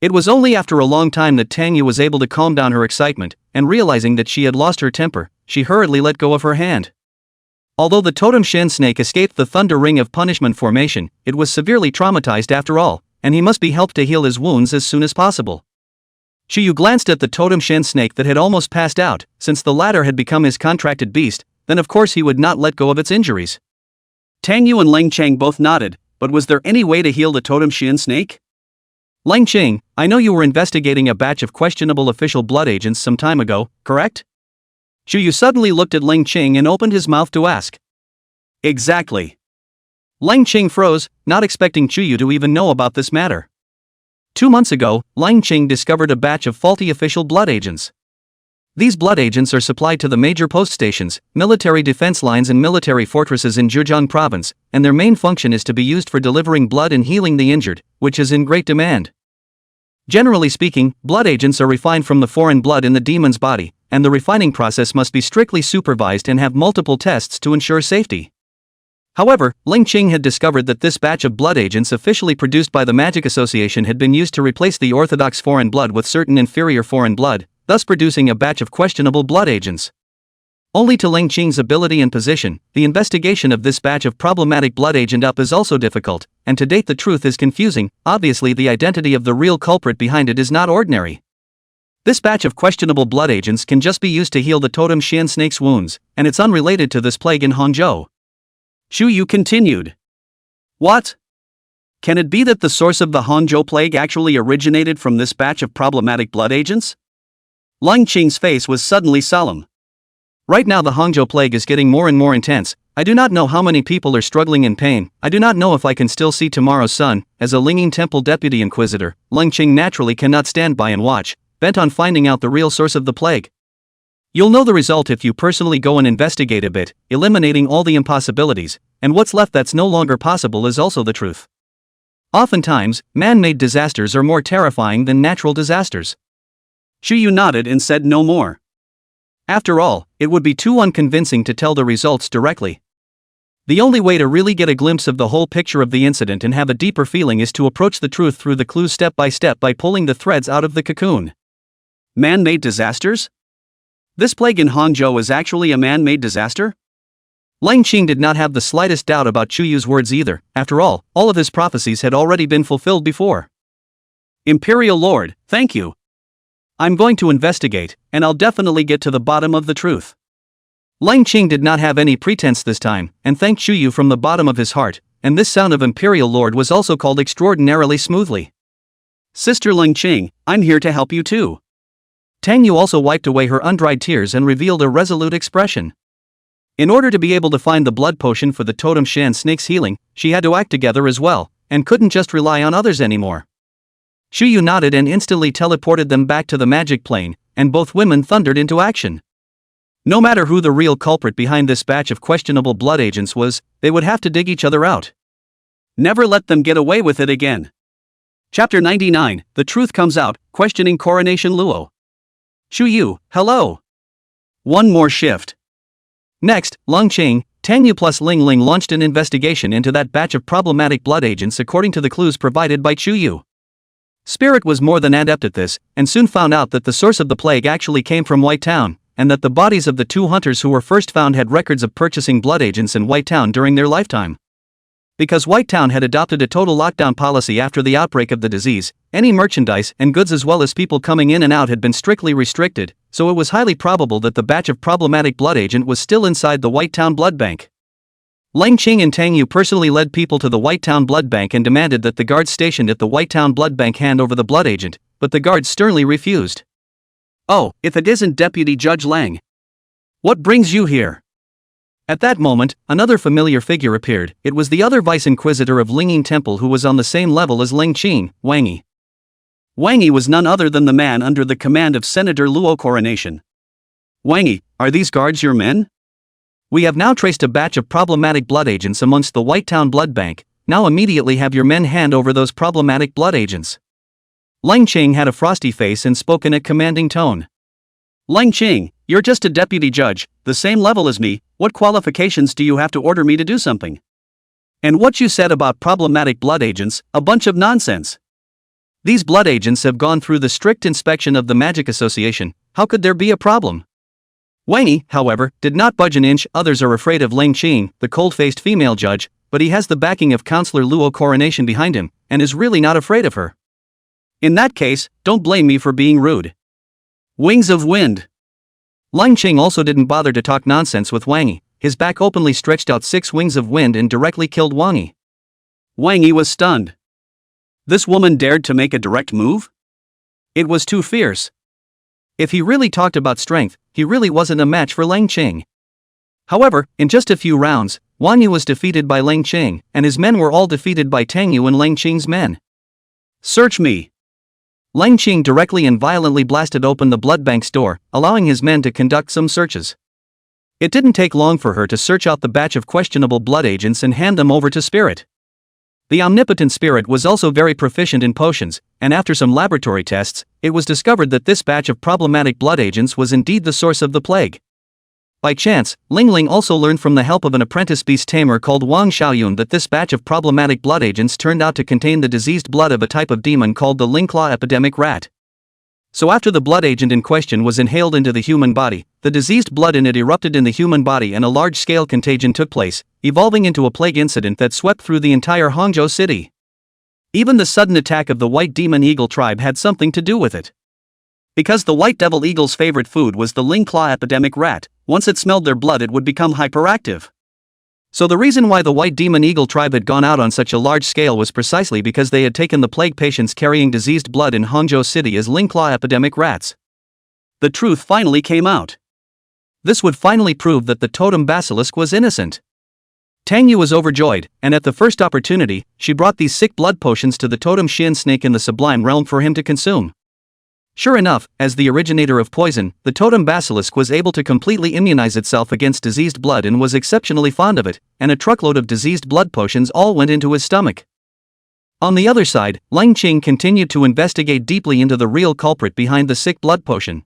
It was only after a long time that Tangyu was able to calm down her excitement, and realizing that she had lost her temper, she hurriedly let go of her hand. Although the totem shin snake escaped the thunder ring of punishment formation, it was severely traumatized after all, and he must be helped to heal his wounds as soon as possible. Chuyu glanced at the totem shin snake that had almost passed out. Since the latter had become his contracted beast, then of course he would not let go of its injuries. Tangyu and Lang Chang both nodded, but was there any way to heal the totem shin snake? Lang Chang, I know you were investigating a batch of questionable official blood agents some time ago, correct? Chuyu suddenly looked at Lang Chang and opened his mouth to ask. Exactly. Lang Chang froze, not expecting Chuyu to even know about this matter. 2 months ago, Lang Ching discovered a batch of faulty official blood agents. These blood agents are supplied to the major post stations, military defense lines and military fortresses in Zhejiang province, and their main function is to be used for delivering blood and healing the injured, which is in great demand. Generally speaking, blood agents are refined from the foreign blood in the demon's body, and the refining process must be strictly supervised and have multiple tests to ensure safety. However, Ling Qing had discovered that this batch of blood agents officially produced by the Magic Association had been used to replace the orthodox foreign blood with certain inferior foreign blood, thus producing a batch of questionable blood agents. Only to Ling Qing's ability and position, the investigation of this batch of problematic blood agent up is also difficult, and to date the truth is confusing. Obviously the identity of the real culprit behind it is not ordinary. This batch of questionable blood agents can just be used to heal the totem Xian snake's wounds, and it's unrelated to this plague in Hangzhou. Chuyu continued. What? Can it be that the source of the Hangzhou plague actually originated from this batch of problematic blood agents? Lang Qing's face was suddenly solemn. Right now the Hangzhou plague is getting more and more intense. I do not know how many people are struggling in pain. I do not know if I can still see tomorrow's sun. As a Linging Temple Deputy Inquisitor, Lang Qing naturally cannot stand by and watch, bent on finding out the real source of the plague. You'll know the result if you personally go and investigate a bit, eliminating all the impossibilities, and what's left that's no longer possible is also the truth. Oftentimes, man-made disasters are more terrifying than natural disasters. Chuyu nodded and said no more. After all, it would be too unconvincing to tell the results directly. The only way to really get a glimpse of the whole picture of the incident and have a deeper feeling is to approach the truth through the clues step by step by pulling the threads out of the cocoon. Man-made disasters? This plague in Hangzhou is actually a man-made disaster? Lang Qing did not have the slightest doubt about Chuyu's words either. After all of his prophecies had already been fulfilled before. Imperial Lord, thank you. I'm going to investigate, and I'll definitely get to the bottom of the truth. Lang Qing did not have any pretense this time, and thanked Chuyu from the bottom of his heart, and this sound of Imperial Lord was also called extraordinarily smoothly. Sister Lang Qing, I'm here to help you too. Tangyu also wiped away her undried tears and revealed a resolute expression. In order to be able to find the blood potion for the totem Shan snake's healing, she had to act together as well, and couldn't just rely on others anymore. Shu Yu nodded and instantly teleported them back to the magic plane, and both women thundered into action. No matter who the real culprit behind this batch of questionable blood agents was, they would have to dig each other out. Never let them get away with it again. Chapter 99, The Truth Comes Out, Questioning Coronation Luo. Shu Yu, hello. One more shift. Next, Lung Qing, Tang Yu plus Ling Ling launched an investigation into that batch of problematic blood agents according to the clues provided by Chu Yu. Spirit was more than adept at this, and soon found out that the source of the plague actually came from White Town, and that the bodies of the two hunters who were first found had records of purchasing blood agents in White Town during their lifetime. Because White Town had adopted a total lockdown policy after the outbreak of the disease, any merchandise and goods as well as people coming in and out had been strictly restricted, so it was highly probable that the batch of problematic blood agent was still inside the White Town blood bank. Lang Qing and Tang Yu personally led people to the White Town blood bank and demanded that the guards stationed at the White Town blood bank hand over the blood agent, but the guards sternly refused. Oh, if it isn't Deputy Judge Lang. What brings you here? At that moment, another familiar figure appeared. It was the other Vice Inquisitor of Lingying Temple who was on the same level as Lang Qing, Wang Yi. Wang Yi was none other than the man under the command of Senator Luo Coronation. Wang Yi, are these guards your men? We have now traced a batch of problematic blood agents amongst the White Town blood bank. Now immediately have your men hand over those problematic blood agents. Lang Qing had a frosty face and spoke in a commanding tone. Lang Qing, you're just a deputy judge, the same level as me. What qualifications do you have to order me to do something? And what you said about problematic blood agents, a bunch of nonsense. These blood agents have gone through the strict inspection of the Magic Association. How could there be a problem? Wang Yi, however, did not budge an inch. Others are afraid of Lang Qing, the cold-faced female judge, but he has the backing of Counselor Luo Coronation behind him, and is really not afraid of her. In that case, don't blame me for being rude. Wings of Wind. Lang Qing also didn't bother to talk nonsense with Wang Yi. His back openly stretched out 6 wings of wind and directly killed Wang Yi. Wang Yi was stunned. This woman dared to make a direct move? It was too fierce. If he really talked about strength, he really wasn't a match for Lang Qing. However, in just a few rounds, Wang Yi was defeated by Lang Qing, and his men were all defeated by Tang Yu and Lang Qing's men. Search me. Lang Qing directly and violently blasted open the blood bank's door, allowing his men to conduct some searches. It didn't take long for her to search out the batch of questionable blood agents and hand them over to Spirit. The omnipotent Spirit was also very proficient in potions, and after some laboratory tests, it was discovered that this batch of problematic blood agents was indeed the source of the plague. By chance, Ling Ling also learned from the help of an apprentice beast tamer called Wang Xiaoyun that this batch of problematic blood agents turned out to contain the diseased blood of a type of demon called the Lingclaw epidemic rat. So after the blood agent in question was inhaled into the human body, the diseased blood in it erupted in the human body and a large-scale contagion took place, evolving into a plague incident that swept through the entire Hangzhou city. Even the sudden attack of the White Demon Eagle tribe had something to do with it. Because the White Devil Eagle's favorite food was the Lingclaw epidemic rat, once it smelled their blood it would become hyperactive. So the reason why the White Demon Eagle tribe had gone out on such a large scale was precisely because they had taken the plague patients carrying diseased blood in Hangzhou City as Lingclaw epidemic rats. The truth finally came out. This would finally prove that the totem basilisk was innocent. Tang Yu was overjoyed, and at the first opportunity, she brought these sick blood potions to the totem Xian snake in the Sublime Realm for him to consume. Sure enough, as the originator of poison, the totem basilisk was able to completely immunize itself against diseased blood and was exceptionally fond of it, and a truckload of diseased blood potions all went into his stomach. On the other side, Lang Qing continued to investigate deeply into the real culprit behind the sick blood potion.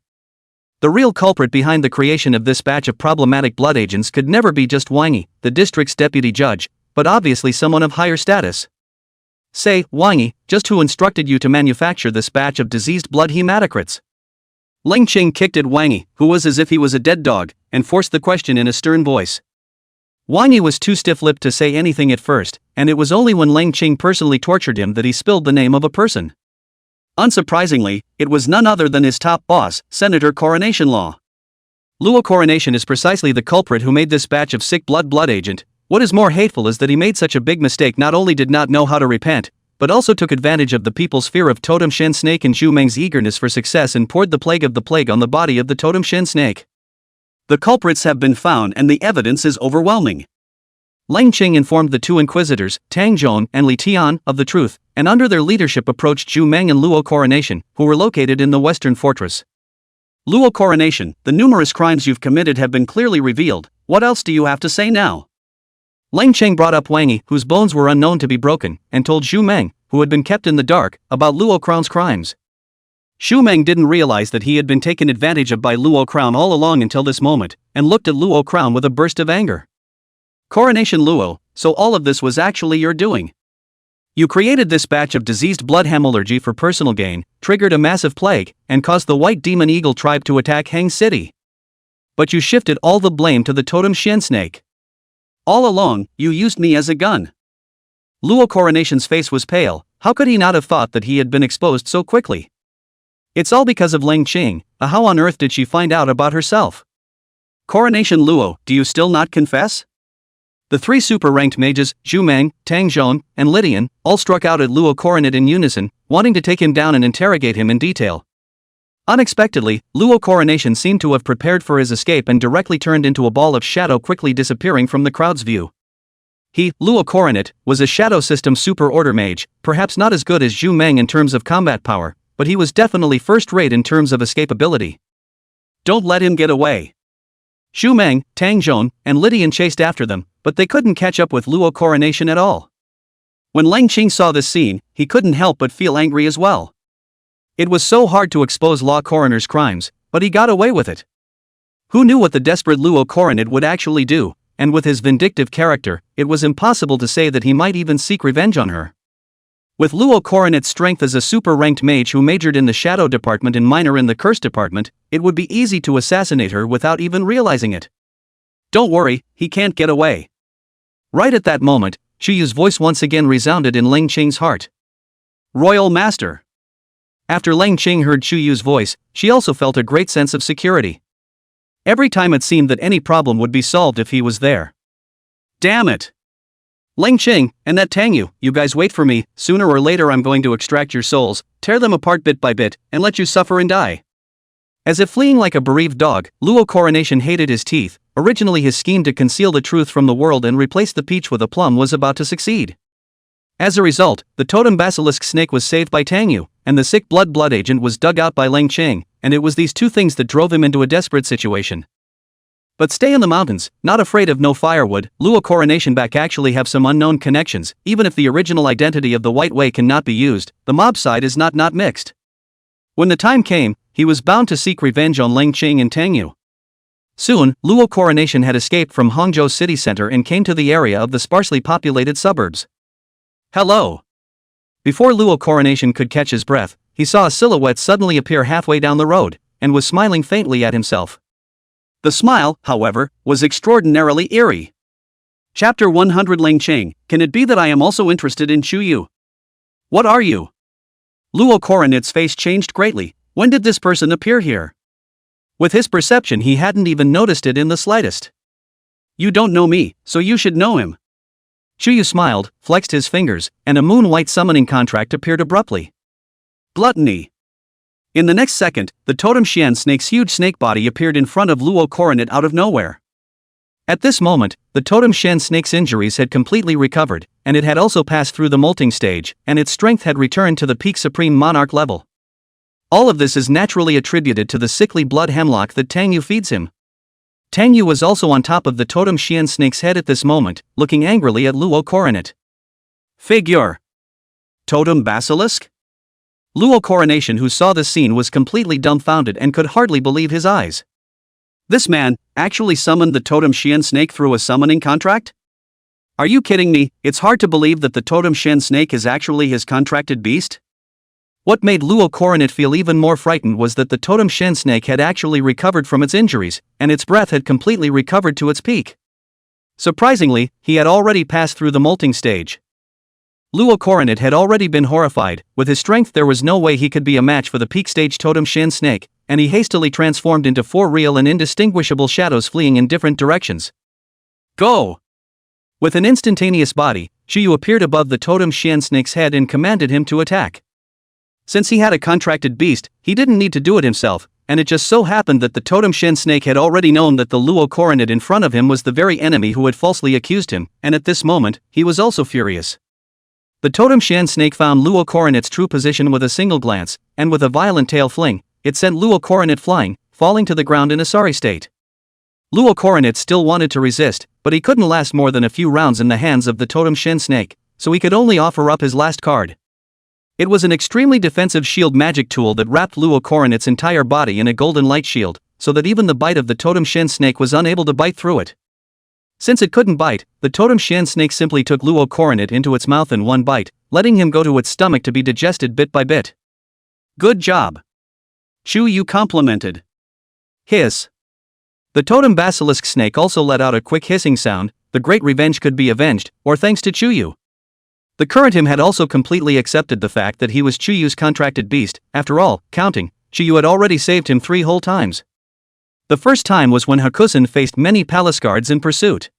The real culprit behind the creation of this batch of problematic blood agents could never be just Wang Yi, the district's deputy judge, but obviously someone of higher status. Say, Wang Yi, just who instructed you to manufacture this batch of diseased blood hematocrits? Lang Qing kicked at Wang Yi, who was as if he was a dead dog, and forced the question in a stern voice. Wang Yi was too stiff-lipped to say anything at first, and it was only when Lang Qing personally tortured him that he spilled the name of a person. Unsurprisingly, it was none other than his top boss, Senator Coronation Law. Luo Coronation is precisely the culprit who made this batch of sick blood agent. What is more hateful is that he made such a big mistake not only did not know how to repent, but also took advantage of the people's fear of Totem Shen Snake and Zhu Meng's eagerness for success and poured the plague of the plague on the body of the Totem Shen Snake. The culprits have been found and the evidence is overwhelming. Lang Qing informed the two inquisitors, Tang Zhong and Li Tian, of the truth, and under their leadership approached Zhu Meng and Luo Coronation, who were located in the western fortress. Luo Coronation, the numerous crimes you've committed have been clearly revealed, what else do you have to say now? Leng Cheng brought up Wang Yi, whose bones were unknown to be broken, and told Zhu Meng, who had been kept in the dark, about Luo Crown's crimes. Zhu Meng didn't realize that he had been taken advantage of by Luo Crown all along until this moment, and looked at Luo Crown with a burst of anger. Coronation Luo, so all of this was actually your doing. You created this batch of diseased blood hemorrhage for personal gain, triggered a massive plague, and caused the White Demon Eagle tribe to attack Hang City. But you shifted all the blame to the totem Xian snake. All along, you used me as a gun. Luo Coronation's face was pale. How could he not have thought that he had been exposed so quickly? It's all because of Leng Qing. How on earth did she find out about herself? Coronation Luo, do you still not confess? The three super-ranked mages, Zhu Meng, Tang Zhong, and Lydian, all struck out at Luo Coronet in unison, wanting to take him down and interrogate him in detail. Unexpectedly, Luo Coronation seemed to have prepared for his escape and directly turned into a ball of shadow, quickly disappearing from the crowd's view. He, Luo Coronet, was a shadow system super-order mage, perhaps not as good as Zhu Meng in terms of combat power, but he was definitely first-rate in terms of escapability. Don't let him get away. Zhu Meng, Tang Zhong, and Lydian chased after them, but they couldn't catch up with Luo Coronation at all. When Leng Qing saw this scene, he couldn't help but feel angry as well. It was so hard to expose Law Coroner's crimes, but he got away with it. Who knew what the desperate Luo Coronet would actually do, and with his vindictive character, it was impossible to say that he might even seek revenge on her. With Luo Coronet's strength as a super-ranked mage who majored in the Shadow Department and minor in the Curse Department, it would be easy to assassinate her without even realizing it. Don't worry, he can't get away. Right at that moment, Shuyu's voice once again resounded in Leng Qing's heart. Royal Master. After Leng Qing heard Shuyu's voice, she also felt a great sense of security. Every time it seemed that any problem would be solved if he was there. Damn it! Leng Qing, and that Tang Yu, you guys wait for me, sooner or later I'm going to extract your souls, tear them apart bit by bit, and let you suffer and die. As if fleeing like a bereaved dog, Luo Coronation hated his teeth. Originally his scheme to conceal the truth from the world and replace the peach with a plum was about to succeed. As a result, the totem basilisk snake was saved by Tang Yu, and the sick blood agent was dug out by Leng Qing, and it was these two things that drove him into a desperate situation. But stay in the mountains, not afraid of no firewood. Luo Coronation back actually have some unknown connections. Even if the original identity of the White Way cannot be used, the mob side is not mixed. When the time came, he was bound to seek revenge on Leng Qing and Tang Yu. Soon, Luo Coronation had escaped from Hangzhou city center and came to the area of the sparsely populated suburbs. Hello! Before Luo Coronation could catch his breath, he saw a silhouette suddenly appear halfway down the road, and was smiling faintly at himself. The smile, however, was extraordinarily eerie. Chapter 100 Leng Qing, can it be that I am also interested in Chuyu? What are you? Luo Coronet's face changed greatly. When did this person appear here? With his perception he hadn't even noticed it in the slightest. You don't know me, so you should know him. Chuyu smiled, flexed his fingers, and a moon-white summoning contract appeared abruptly. Gluttony. In the next second, the totem Xian snake's huge snake body appeared in front of Luo Coronet out of nowhere. At this moment, the totem Xian snake's injuries had completely recovered, and it had also passed through the molting stage, and its strength had returned to the peak supreme monarch level. All of this is naturally attributed to the sickly blood hemlock that Tang Yu feeds him. Tang Yu was also on top of the totem Xian snake's head at this moment, looking angrily at Luo Coronet. Figure. Totem basilisk? Luo Coronation, who saw this scene, was completely dumbfounded and could hardly believe his eyes. This man actually summoned the totem Xian snake through a summoning contract? Are you kidding me? It's hard to believe that the totem Xian snake is actually his contracted beast. What made Luo Coronet feel even more frightened was that the totem Xian snake had actually recovered from its injuries, and its breath had completely recovered to its peak. Surprisingly, he had already passed through the molting stage. Luo Coronet had already been horrified. With his strength there was no way he could be a match for the peak stage totem Xian snake, and he hastily transformed into 4 real and indistinguishable shadows fleeing in different directions. Go! With an instantaneous body, Shuyu appeared above the totem Xian snake's head and commanded him to attack. Since he had a contracted beast, he didn't need to do it himself, and it just so happened that the totem Xian snake had already known that the Luo Coronet in front of him was the very enemy who had falsely accused him, and at this moment, he was also furious. The totem Shan snake found Luo Coronet's true position with a single glance, and with a violent tail fling, it sent Luo Coronet flying, falling to the ground in a sorry state. Luo Coronet still wanted to resist, but he couldn't last more than a few rounds in the hands of the totem Shen snake, so he could only offer up his last card. It was an extremely defensive shield magic tool that wrapped Luo Coronet's entire body in a golden light shield, so that even the bite of the totem Shen snake was unable to bite through it. Since it couldn't bite, the totem Shen snake simply took Luo Coronet into its mouth in one bite, letting him go to its stomach to be digested bit by bit. Good job. Chu Yu complimented. Hiss. The totem basilisk snake also let out a quick hissing sound. The great revenge could be avenged, or thanks to Chu Yu. The current him had also completely accepted the fact that he was Chu Yu's contracted beast. After all, counting, Chu Yu had already saved him 3 whole times. The first time was when Hakusen faced many palace guards in pursuit.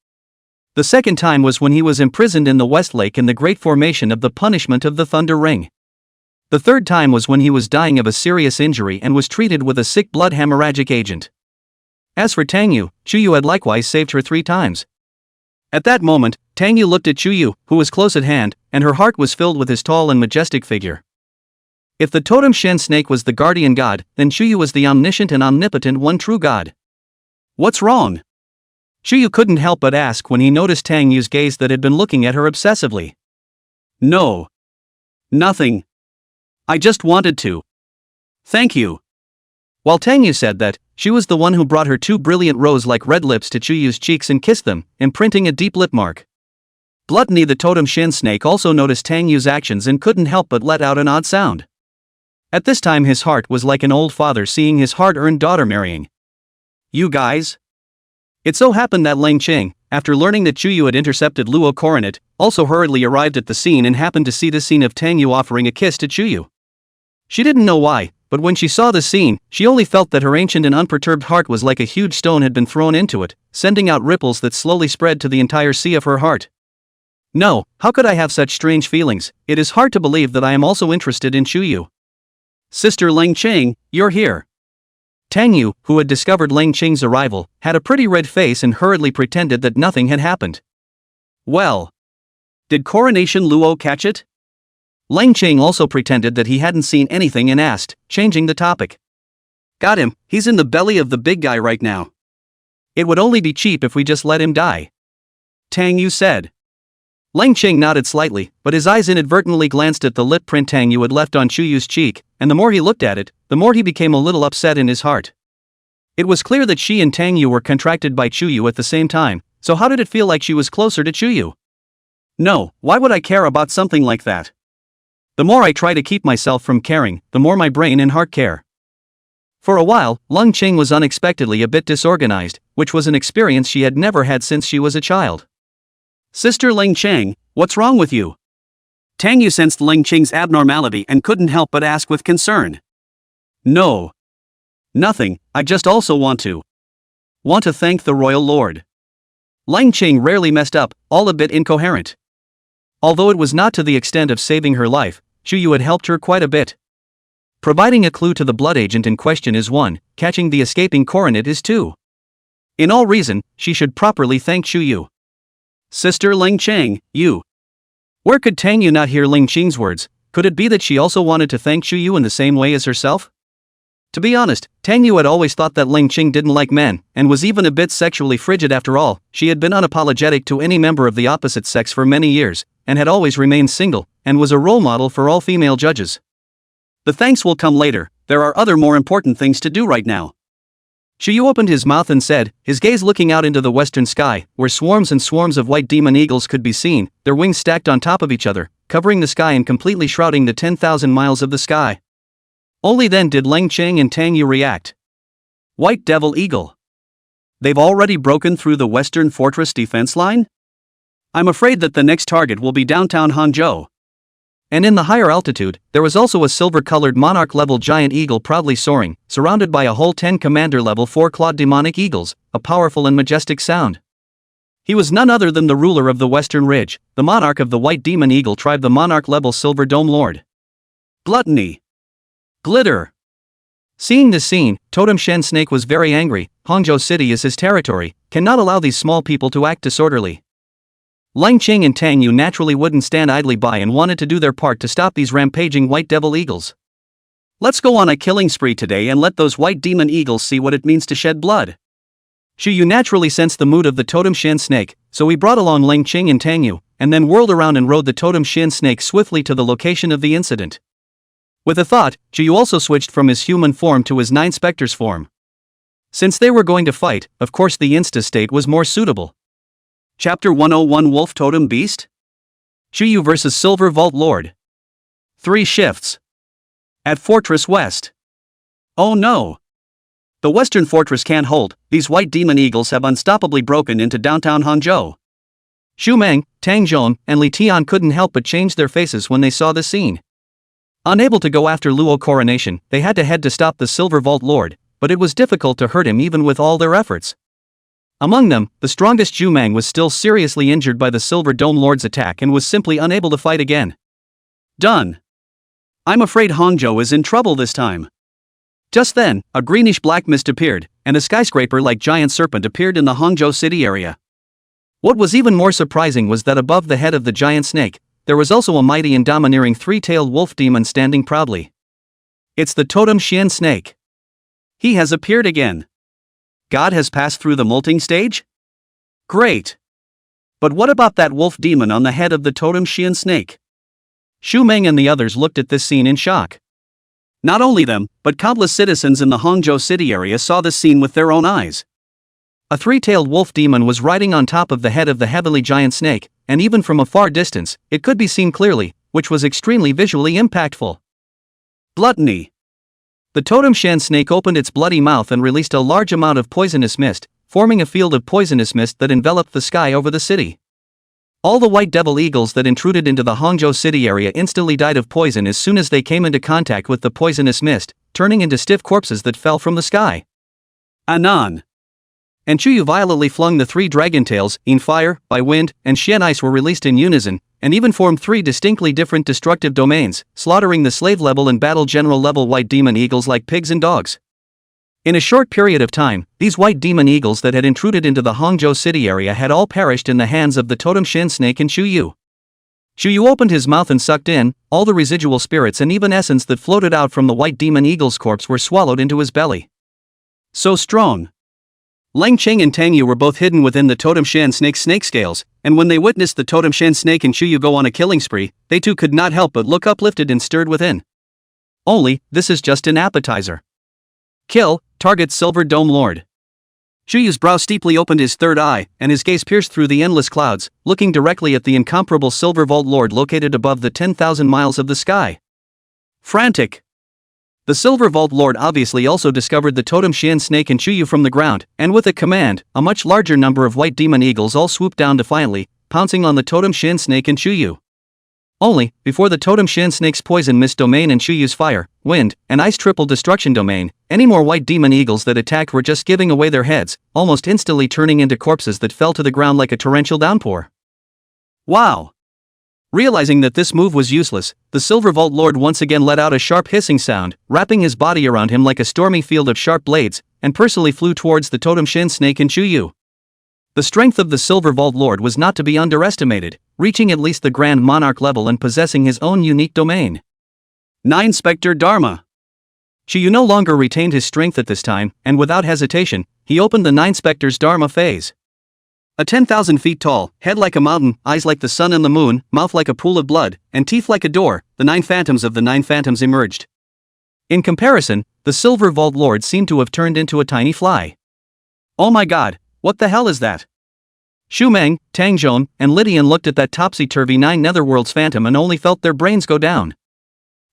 The second time was when he was imprisoned in the West Lake in the Great Formation of the Punishment of the Thunder Ring. The third time was when he was dying of a serious injury and was treated with a sick blood hemorrhagic agent. As for Tang Yu, Chu Yu had likewise saved her 3 times. At that moment, Tang Yu looked at Chu Yu, who was close at hand, and her heart was filled with his tall and majestic figure. If the totem Shen snake was the guardian god, then Chu Yu was the omniscient and omnipotent one true god. What's wrong? Chu Yu couldn't help but ask when he noticed Tang Yu's gaze that had been looking at her obsessively. No. Nothing. I just wanted to. Thank you. While Tang Yu said that, she was the one who brought her 2 brilliant rose-like red lips to Chu Yu's cheeks and kissed them, imprinting a deep lip mark. Gluttony the totem Shen snake also noticed Tang Yu's actions and couldn't help but let out an odd sound. At this time his heart was like an old father seeing his hard-earned daughter marrying. You guys? It so happened that Lang Qing, after learning that Chu Yu had intercepted Luo Coronet, also hurriedly arrived at the scene and happened to see the scene of Tang Yu offering a kiss to Chu Yu. She didn't know why, but when she saw the scene, she only felt that her ancient and unperturbed heart was like a huge stone had been thrown into it, sending out ripples that slowly spread to the entire sea of her heart. No, how could I have such strange feelings? It is hard to believe that I am also interested in Chu Yu. Sister Lang Qing, you're here. Tang Yu, who had discovered Lang Qing's arrival, had a pretty red face and hurriedly pretended that nothing had happened. Well. Did Coronation Luo catch it? Lang Qing also pretended that he hadn't seen anything and asked, changing the topic. Got him, he's in the belly of the big guy right now. It would only be cheap if we just let him die. Tang Yu said. Lang Qing nodded slightly, but his eyes inadvertently glanced at the lip print Tang Yu had left on Chu Yu's cheek, and the more he looked at it, the more he became a little upset in his heart. It was clear that she and Tang Yu were contracted by Chu Yu at the same time, so how did it feel like she was closer to Chu Yu? No, why would I care about something like that? The more I try to keep myself from caring, the more my brain and heart care. For a while, Lang Qing was unexpectedly a bit disorganized, which was an experience she had never had since she was a child. Sister Lang Qing, what's wrong with you? Tang Yu sensed Lang Qing's abnormality and couldn't help but ask with concern. No. Nothing, I just also want to thank the royal lord. Lang Qing rarely messed up, all a bit incoherent. Although it was not to the extent of saving her life, Chu Yu had helped her quite a bit. Providing a clue to the blood agent in question is 1, catching the escaping coronet is 2. In all reason, she should properly thank Chu Yu. Sister Lang Qing, you. Where could Tang Yu not hear Lang Qing's words? Could it be that she also wanted to thank Chu Yu in the same way as herself? To be honest, Tang Yu had always thought that Lang Qing didn't like men, and was even a bit sexually frigid after all. She had been unapologetic to any member of the opposite sex for many years, and had always remained single, and was a role model for all female judges. The thanks will come later, there are other more important things to do right now. Chu Yu opened his mouth and said, his gaze looking out into the western sky, where swarms and swarms of white demon eagles could be seen, their wings stacked on top of each other, covering the sky and completely shrouding the 10,000 miles of the sky. Only then did Lang Qing and Tang Yu react. White Devil Eagle. They've already broken through the western fortress defense line? I'm afraid that the next target will be downtown Hangzhou. And in the higher altitude, there was also a silver-colored monarch-level giant eagle proudly soaring, surrounded by a whole 10 commander-level 4-clawed demonic eagles, a powerful and majestic sound. He was none other than the ruler of the Western Ridge, the monarch of the White Demon Eagle tribe, the monarch-level Silver Dome Lord. Gluttony. Glitter. Seeing this scene, Totem Shen Snake was very angry. Hangzhou City is his territory, cannot allow these small people to act disorderly. Lang Qing and Tang Yu naturally wouldn't stand idly by and wanted to do their part to stop these rampaging white devil eagles. Let's go on a killing spree today and let those white demon eagles see what it means to shed blood. Shu Yu naturally sensed the mood of the totem Shan snake, so he brought along Lang Qing and Tang Yu, and then whirled around and rode the totem Shan snake swiftly to the location of the incident. With a thought, Shu Yu also switched from his human form to his 9 specters form. Since they were going to fight, of course the insta-state was more suitable. Chapter 101 Wolf Totem Beast? Shu Yu vs Silver Vault Lord. 3 shifts. At Fortress West. Oh no! The Western Fortress can't hold, these white demon eagles have unstoppably broken into downtown Hangzhou. Xu Meng, Tang Zhong, and Li Tian couldn't help but change their faces when they saw the scene. Unable to go after Luo Coronation, they had to head to stop the Silver Vault Lord, but it was difficult to hurt him even with all their efforts. Among them, the strongest Xu Meng was still seriously injured by the Silver Dome Lord's attack and was simply unable to fight again. Done. I'm afraid Hangzhou is in trouble this time. Just then, a greenish-black mist appeared, and a skyscraper-like giant serpent appeared in the Hangzhou city area. What was even more surprising was that above the head of the giant snake, there was also a mighty and domineering 3-tailed wolf demon standing proudly. It's the totem Xian snake. He has appeared again. God has passed through the molting stage? Great. But what about that wolf demon on the head of the totem Xian snake? Xu Meng and the others looked at this scene in shock. Not only them, but countless citizens in the Hangzhou city area saw this scene with their own eyes. A 3-tailed wolf demon was riding on top of the head of the heavily giant snake, and even from a far distance, it could be seen clearly, which was extremely visually impactful. Gluttony. The totem Shan snake opened its bloody mouth and released a large amount of poisonous mist, forming a field of poisonous mist that enveloped the sky over the city. All the white devil eagles that intruded into the Hangzhou city area instantly died of poison as soon as they came into contact with the poisonous mist, turning into stiff corpses that fell from the sky. Anon. And Chu Yu violently flung the 3 dragon tails, Yin Fire, by Wind, and Xian Ice were released in unison, and even formed 3 distinctly different destructive domains, slaughtering the slave level and battle general level white demon eagles like pigs and dogs. In a short period of time, these white demon eagles that had intruded into the Hangzhou city area had all perished in the hands of the totem Shin snake and Xu Yu. Xu Yu opened his mouth and sucked in, all the residual spirits and even essence that floated out from the white demon eagle's corpse were swallowed into his belly. So strong. Lang Qing and Tang Yu were both hidden within the totem Shan snake's snake scales, and when they witnessed the totem Shan snake and Xu Yu go on a killing spree, they too could not help but look uplifted and stirred within. Only, this is just an appetizer. Kill, target Silver Dome Lord. Xu Yu's brow steeply opened his third eye, and his gaze pierced through the endless clouds, looking directly at the incomparable Silver Vault Lord located above the 10,000 miles of the sky. Frantic. The Silver Vault Lord obviously also discovered the totem Xian snake and Xu Yu from the ground, and with a command, a much larger number of white demon eagles all swooped down defiantly, pouncing on the totem Xian snake and Xu Yu. Only, before the totem Xian snake's poison mist domain and Xu Yu's fire, wind, and ice triple destruction domain, any more white demon eagles that attacked were just giving away their heads, almost instantly turning into corpses that fell to the ground like a torrential downpour. Wow! Realizing that this move was useless, the Silver Vault Lord once again let out a sharp hissing sound, wrapping his body around him like a stormy field of sharp blades, and personally flew towards the totem Xian snake and Xu Yu. The strength of the Silver Vault Lord was not to be underestimated, reaching at least the Grand Monarch level and possessing his own unique domain. 9 Spectre Dharma. Xu Yu no longer retained his strength at this time, and without hesitation, he opened the 9 Spectres Dharma phase. A 10,000 feet tall, head like a mountain, eyes like the sun and the moon, mouth like a pool of blood, and teeth like a door, the 9 phantoms of the 9 phantoms emerged. In comparison, the Silver Vault Lord seemed to have turned into a tiny fly. Oh my god, what the hell is that? Xu Meng, Tang Zhong, and Lydian looked at that topsy-turvy 9 Netherworld's phantom and only felt their brains go down.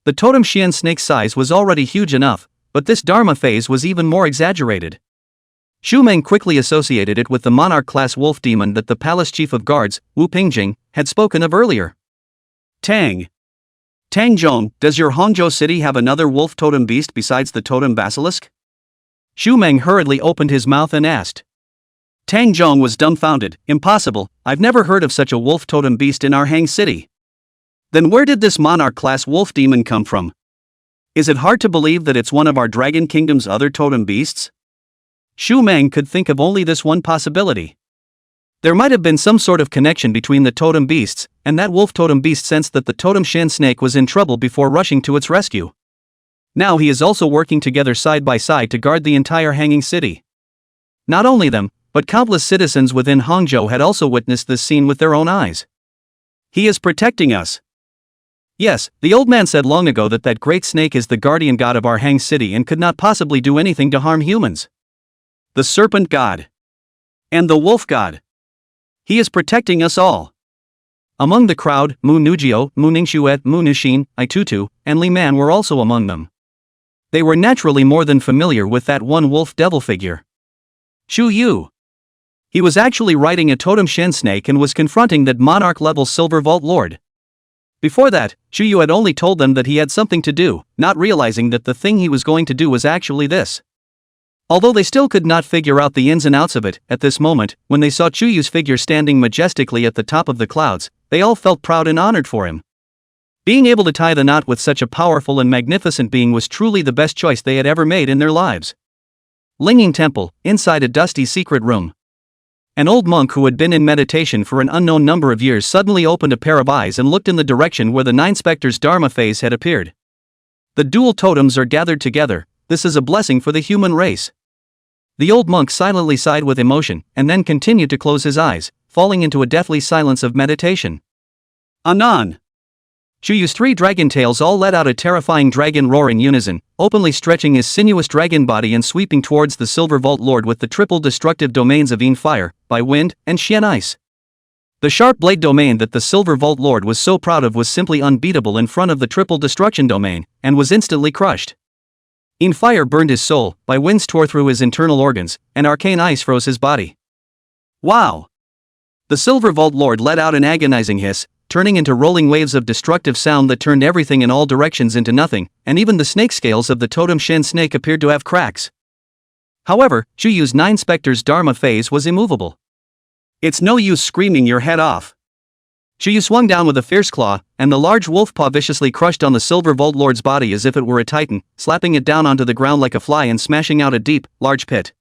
The totem Xian snake's size was already huge enough, but this Dharma phase was even more exaggerated. Xu Meng quickly associated it with the monarch-class wolf demon that the palace chief of guards, Wu Pingjing, had spoken of earlier. Tang Zhong, does your Hangzhou city have another wolf totem beast besides the totem basilisk? Xu Meng hurriedly opened his mouth and asked. Tang Zhong was dumbfounded. Impossible, I've never heard of such a wolf totem beast in our Hang city. Then where did this monarch-class wolf demon come from? Is it hard to believe that it's one of our Dragon Kingdom's other totem beasts? Xu Meng could think of only this one possibility. There might have been some sort of connection between the totem beasts, and that wolf totem beast sensed that the totem Shen snake was in trouble before rushing to its rescue. Now he is also working together side by side to guard the entire hanging city. Not only them, but countless citizens within Hangzhou had also witnessed this scene with their own eyes. He is protecting us. Yes, the old man said long ago that great snake is the guardian god of our Hang city and could not possibly do anything to harm humans. The serpent god. And the wolf god. He is protecting us all. Among the crowd, Mu Nujio, Mu Ningxuet, Mu Nixin, Itutu, and Li Man were also among them. They were naturally more than familiar with that one wolf devil figure. Chu Yu. He was actually riding a totem Shen snake and was confronting that monarch-level Silver Vault Lord. Before that, Chu Yu had only told them that he had something to do, not realizing that the thing he was going to do was actually this. Although they still could not figure out the ins and outs of it, at this moment, when they saw Chu Yu's figure standing majestically at the top of the clouds, they all felt proud and honored for him. Being able to tie the knot with such a powerful and magnificent being was truly the best choice they had ever made in their lives. Linging Temple, inside a dusty secret room. An old monk who had been in meditation for an unknown number of years suddenly opened a pair of eyes and looked in the direction where the Nine Spectres' Dharma phase had appeared. The dual totems are gathered together. This is a blessing for the human race. The old monk silently sighed with emotion, and then continued to close his eyes, falling into a deathly silence of meditation. Anon. Chu Yu's 3 dragon tails all let out a terrifying dragon roar in unison, openly stretching his sinuous dragon body and sweeping towards the Silver Vault Lord with the triple destructive domains of Yin Fire, by Wind, and Xian Ice. The sharp blade domain that the Silver Vault Lord was so proud of was simply unbeatable in front of the triple destruction domain, and was instantly crushed. Yin Fire burned his soul, by Winds tore through his internal organs, and Arcane Ice froze his body. Wow! The Silver Vault Lord let out an agonizing hiss, turning into rolling waves of destructive sound that turned everything in all directions into nothing, and even the snake scales of the totem Shen snake appeared to have cracks. However, Chu Yu's 9 Spectres' Dharma phase was immovable. It's no use screaming your head off. Chu Yu swung down with a fierce claw, and the large wolf paw viciously crushed on the Silver Vault Lord's body as if it were a titan, slapping it down onto the ground like a fly and smashing out a deep, large pit.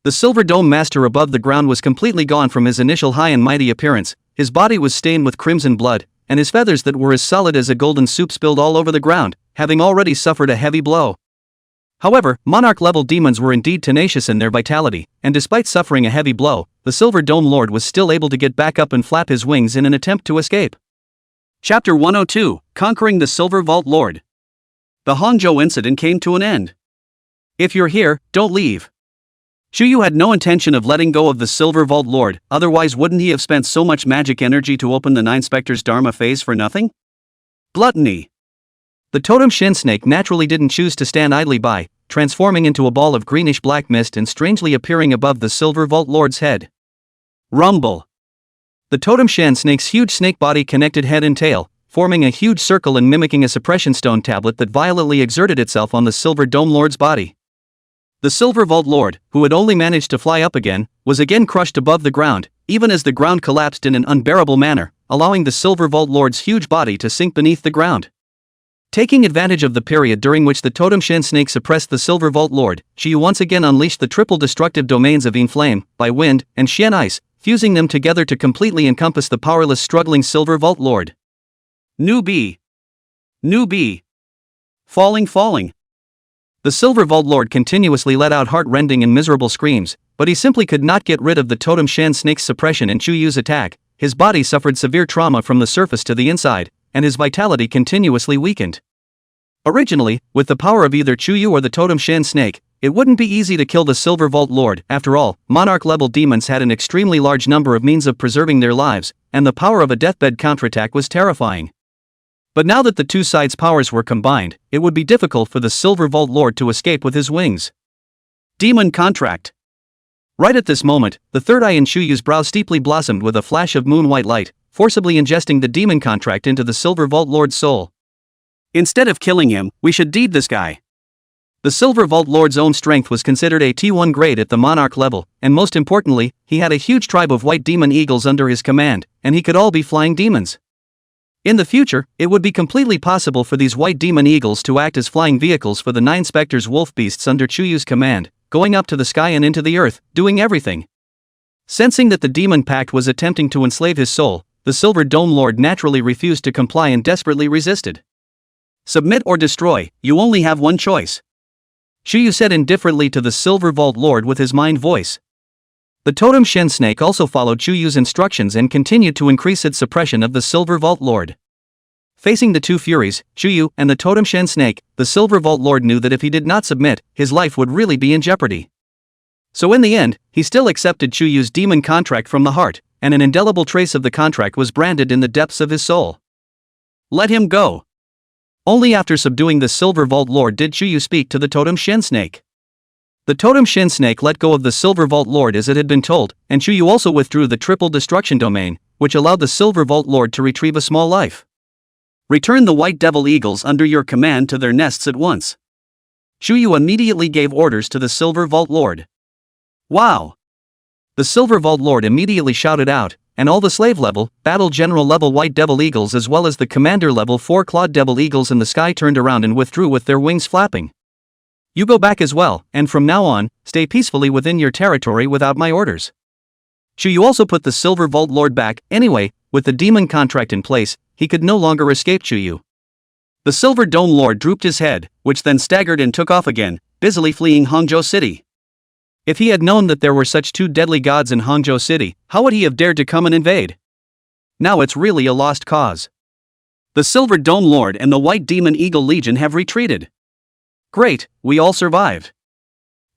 The Silver Dome Master above the ground was completely gone from his initial high and mighty appearance. His body was stained with crimson blood, and his feathers that were as solid as a golden soup spilled all over the ground, having already suffered a heavy blow. However, monarch-level demons were indeed tenacious in their vitality, and despite suffering a heavy blow, the Silver Dome Lord was still able to get back up and flap his wings in an attempt to escape. Chapter 102, Conquering the Silver Vault Lord. The Hangzhou incident came to an end. If you're here, don't leave. Chu Yu had no intention of letting go of the Silver Vault Lord, otherwise wouldn't he have spent so much magic energy to open the 9 Spectres' Dharma phase for nothing? Gluttony. The totem Shen snake naturally didn't choose to stand idly by, transforming into a ball of greenish-black mist and strangely appearing above the Silver Vault Lord's head. Rumble. The totem Shen snake's huge snake body connected head and tail, forming a huge circle and mimicking a suppression stone tablet that violently exerted itself on the Silver Dome Lord's body. The Silver Vault Lord, who had only managed to fly up again, was again crushed above the ground, even as the ground collapsed in an unbearable manner, allowing the Silver Vault Lord's huge body to sink beneath the ground. Taking advantage of the period during which the totem Shen snake suppressed the Silver Vault Lord, Chu Yu once again unleashed the triple destructive domains of Yin Flame, by Wind, and Xian Ice, fusing them together to completely encompass the powerless struggling Silver Vault Lord. New B. Falling. The Silver Vault Lord continuously let out heart-rending and miserable screams, but he simply could not get rid of the totem Shen snake's suppression and Chu Yu's attack. His body suffered severe trauma from the surface to the inside, and his vitality continuously weakened. Originally, with the power of either Chu Yu or the totem Shen snake, it wouldn't be easy to kill the Silver Vault Lord. After all, monarch-level demons had an extremely large number of means of preserving their lives, and the power of a deathbed counterattack was terrifying. But now that the two sides' powers were combined, it would be difficult for the Silver Vault Lord to escape with his wings. Demon Contract. Right at this moment, the third eye in Chu Yu's brow steeply blossomed with a flash of moon-white light, forcibly ingesting the demon contract into the Silver Vault Lord's soul. Instead of killing him, we should deed this guy. The Silver Vault Lord's own strength was considered a T1 grade at the monarch level, and most importantly, he had a huge tribe of white demon eagles under his command, and he could all be flying demons. In the future, it would be completely possible for these white demon eagles to act as flying vehicles for the 9 Spectres wolf beasts under Chu Yu's command, going up to the sky and into the earth, doing everything. Sensing that the demon pact was attempting to enslave his soul, the Silver Dome Lord naturally refused to comply and desperately resisted. Submit or destroy, you only have one choice. Shuyu said indifferently to the Silver Vault Lord with his mind voice. The Totem Shen Snake also followed Chuyu's instructions and continued to increase its suppression of the Silver Vault Lord. Facing the two furies, Chuyu and the Totem Shen Snake, the Silver Vault Lord knew that if he did not submit, his life would really be in jeopardy. So in the end, he still accepted Chuyu's demon contract from the heart, and an indelible trace of the contract was branded in the depths of his soul. Let him go. Only after subduing the Silver Vault Lord did Chuyu speak to the Totem Shen Snake. The Totem Shen Snake let go of the Silver Vault Lord as it had been told, and Chuyu also withdrew the triple destruction domain, which allowed the Silver Vault Lord to retrieve a small life. Return the White Devil Eagles under your command to their nests at once. Chuyu immediately gave orders to the Silver Vault Lord. Wow! The Silver Vault Lord immediately shouted out, and all the slave level, battle general level White Devil Eagles as well as the commander level 4 Clawed Devil Eagles in the sky turned around and withdrew with their wings flapping. You go back as well, and from now on, stay peacefully within your territory without my orders. Chuyu also put the Silver Vault Lord back. Anyway, with the demon contract in place, he could no longer escape Chuyu. The Silver Dome Lord drooped his head, which then staggered and took off again, busily fleeing Hangzhou City. If he had known that there were such two deadly gods in Hangzhou City, how would he have dared to come and invade? Now it's really a lost cause. The Silver Dome Lord and the White Demon Eagle Legion have retreated. Great, we all survived.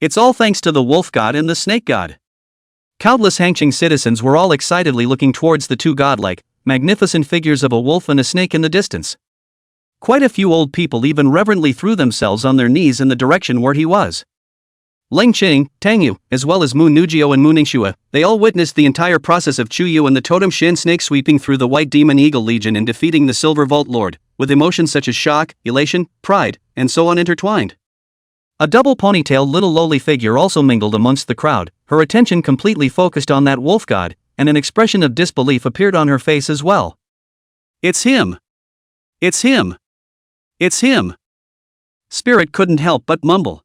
It's all thanks to the Wolf God and the Snake God. Countless Hangqing citizens were all excitedly looking towards the two godlike, magnificent figures of a wolf and a snake in the distance. Quite a few old people even reverently threw themselves on their knees in the direction where he was. Leng Qing, Tang Yu, as well as Mu Nujio and Mu Ningxue, they all witnessed the entire process of Chuyu and the Totem Shen Snake sweeping through the White Demon Eagle Legion and defeating the Silver Vault Lord, with emotions such as shock, elation, pride, and so on intertwined. A double ponytail little lowly figure also mingled amongst the crowd, her attention completely focused on that wolf god, and an expression of disbelief appeared on her face as well. It's him! It's him! It's him! Spirit couldn't help but mumble.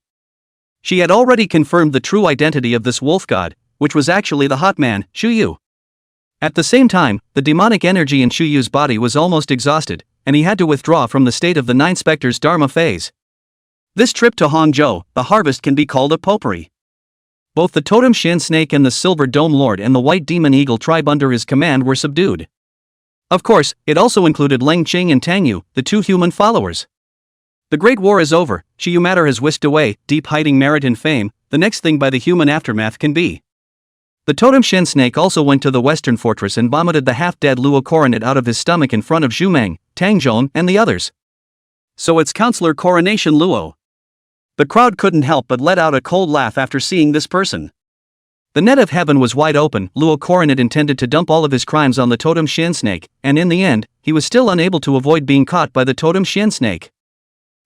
She had already confirmed the true identity of this wolf god, which was actually the hot man, Chuyu. At the same time, the demonic energy in Chuyu's body was almost exhausted, and he had to withdraw from the state of the Nine Spectres Dharma phase. This trip to Hangzhou, the harvest can be called a potpourri. Both the Totem Shen Snake and the Silver Dome Lord and the White Demon Eagle tribe under his command were subdued. Of course, it also included Leng Qing and Tang Yu, the two human followers. The Great War is over, Chuyu matter has whisked away, deep hiding merit and fame, the next thing by the human aftermath can be. The Totem Shen Snake also went to the western fortress and vomited the half-dead Luo coronet out of his stomach in front of Zhu Meng, Tang Zhong, and the others. So it's Counselor Coronation Luo. The crowd couldn't help but let out a cold laugh after seeing this person. The net of heaven was wide open. Luo Coronet intended to dump all of his crimes on the Totem Shen Snake, and in the end, he was still unable to avoid being caught by the Totem Shen Snake.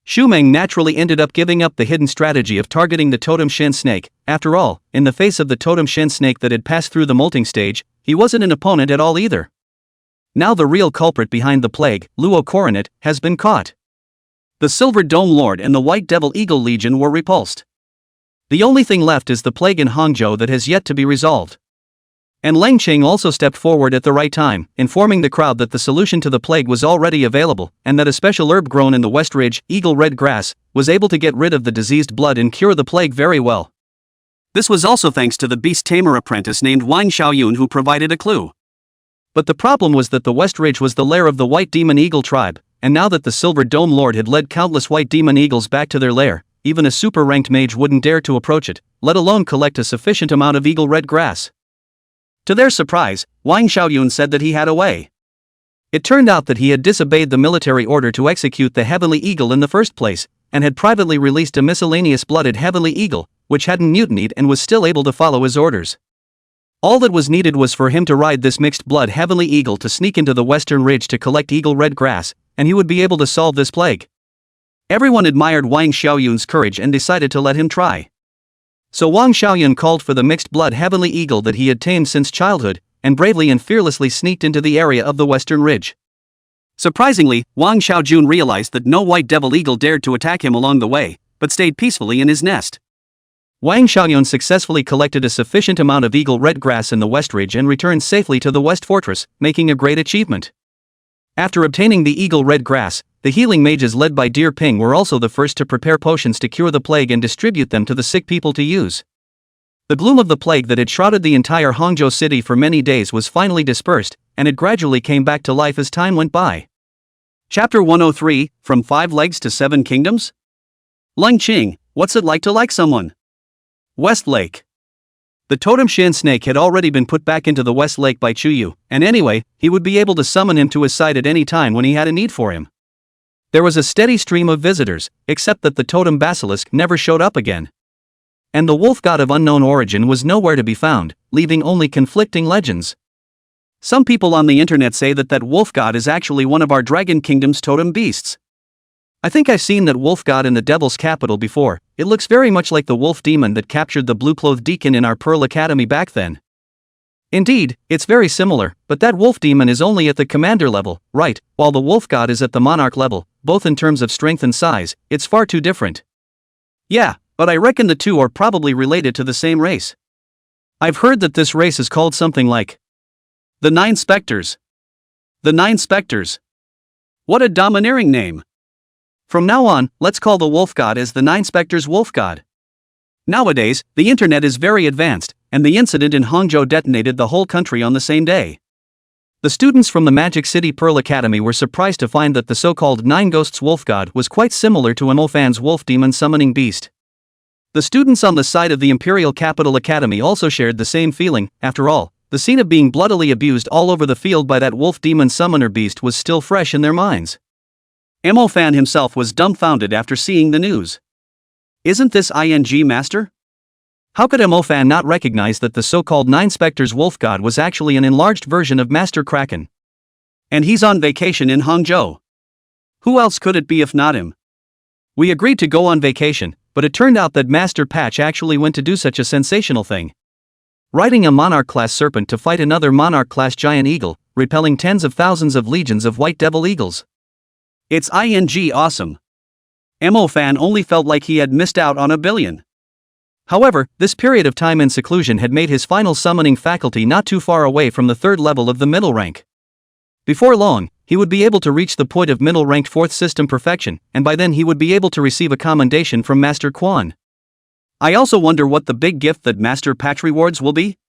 Zhu Meng naturally ended up giving up the hidden strategy of targeting the Totem Shen Snake. After all, in the face of the Totem Shen Snake that had passed through the molting stage, he wasn't an opponent at all either. Now the real culprit behind the plague, Luo Coronet, has been caught. The Silver Dome Lord and the White Devil Eagle Legion were repulsed. The only thing left is the plague in Hangzhou that has yet to be resolved. And Leng Qing also stepped forward at the right time, informing the crowd that the solution to the plague was already available, and that a special herb grown in the West Ridge, eagle red grass, was able to get rid of the diseased blood and cure the plague very well. This was also thanks to the beast tamer apprentice named Wang Xiaoyun who provided a clue. But the problem was that the West Ridge was the lair of the White Demon Eagle tribe, and now that the Silver Dome Lord had led countless White Demon Eagles back to their lair, even a super-ranked mage wouldn't dare to approach it, let alone collect a sufficient amount of eagle red grass. To their surprise, Wang Xiaoyun said that he had a way. It turned out that he had disobeyed the military order to execute the Heavenly Eagle in the first place, and had privately released a miscellaneous blooded Heavenly Eagle, which hadn't mutinied and was still able to follow his orders. All that was needed was for him to ride this mixed blood Heavenly Eagle to sneak into the Western Ridge to collect eagle red grass, and he would be able to solve this plague. Everyone admired Wang Xiaoyun's courage and decided to let him try. So Wang Xiaoyun called for the mixed blood Heavenly Eagle that he had tamed since childhood, and bravely and fearlessly sneaked into the area of the Western Ridge. Surprisingly, Wang Xiaojun realized that no White Devil Eagle dared to attack him along the way, but stayed peacefully in his nest. Wang Xiaoyun successfully collected a sufficient amount of eagle red grass in the West Ridge and returned safely to the West Fortress, making a great achievement. After obtaining the eagle red grass, the healing mages led by Deer Ping were also the first to prepare potions to cure the plague and distribute them to the sick people to use. The gloom of the plague that had shrouded the entire Hangzhou city for many days was finally dispersed, and it gradually came back to life as time went by. Chapter 103, From 5 Legs to 7 Kingdoms? Leng Qing, what's it like to like someone? West Lake. The totem Shan snake had already been put back into the West Lake by Chu Yu, and anyway, he would be able to summon him to his side at any time when he had a need for him. There was a steady stream of visitors, except that the totem basilisk never showed up again. And the wolf god of unknown origin was nowhere to be found, leaving only conflicting legends. Some people on the internet say that wolf god is actually one of our Dragon Kingdom's totem beasts. I think I've seen that wolf god in the Devil's Capital before. It looks very much like the wolf demon that captured the blue-clothed deacon in our Pearl Academy back then. Indeed, it's very similar, but that wolf demon is only at the commander level, right, while the wolf god is at the monarch level, both in terms of strength and size. It's far too different. Yeah, but I reckon the two are probably related to the same race. I've heard that this race is called something like the Nine Spectres. The Nine Spectres. What a domineering name. From now on, let's call the wolf god as the Nine Spectres wolf god. Nowadays, the internet is very advanced, and the incident in Hangzhou detonated the whole country on the same day. The students from the Magic City Pearl Academy were surprised to find that the so-called Nine Ghosts wolf god was quite similar to Mofan's wolf demon summoning beast. The students on the side of the Imperial Capital Academy also shared the same feeling. After all, the scene of being bloodily abused all over the field by that wolf demon summoner beast was still fresh in their minds. Mofan himself was dumbfounded after seeing the news. Isn't this ING Master? How could Mofan not recognize that the so-called Nine Spectres wolf god was actually an enlarged version of Master Kraken? And he's on vacation in Hangzhou. Who else could it be if not him? We agreed to go on vacation, but it turned out that Master Patch actually went to do such a sensational thing. Riding a Monarch-class serpent to fight another Monarch-class giant eagle, repelling tens of thousands of legions of white devil eagles. It's ING awesome. Mofan only felt like he had missed out on a billion. However, this period of time in seclusion had made his final summoning faculty not too far away from the third level of the middle rank. Before long, he would be able to reach the point of middle-ranked fourth system perfection, and by then he would be able to receive a commendation from Master Quan. I also wonder what the big gift that Master Patch rewards will be?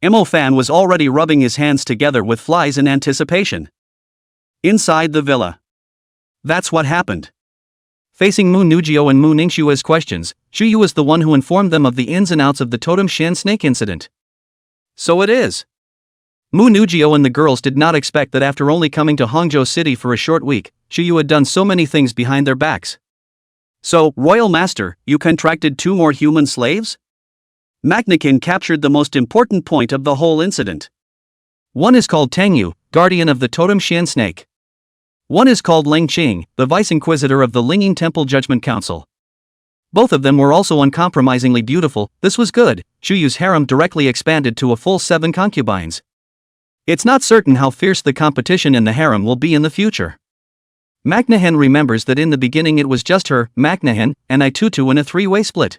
Mofan was already rubbing his hands together with flies in anticipation. Inside the villa. That's what happened. Facing Mu Nugio and Mu Ningxua's questions, Xu Yu was the one who informed them of the ins and outs of the totem Shan snake incident. So it is. Mu Nugio and the girls did not expect that after only coming to Hangzhou City for a short week, Xu Yu had done so many things behind their backs. So, Royal Master, you contracted 2 more human slaves? Magnakin captured the most important point of the whole incident. One is called Tang Yu, guardian of the totem Shan snake. One is called Leng Qing, the Vice-Inquisitor of the Linging Temple Judgment Council. Both of them were also uncompromisingly beautiful. This was good. Xu Yu's harem directly expanded to a full 7 concubines. It's not certain how fierce the competition in the harem will be in the future. Magnahen remembers that in the beginning it was just her, Magnahen, and Itutu in a 3-way split.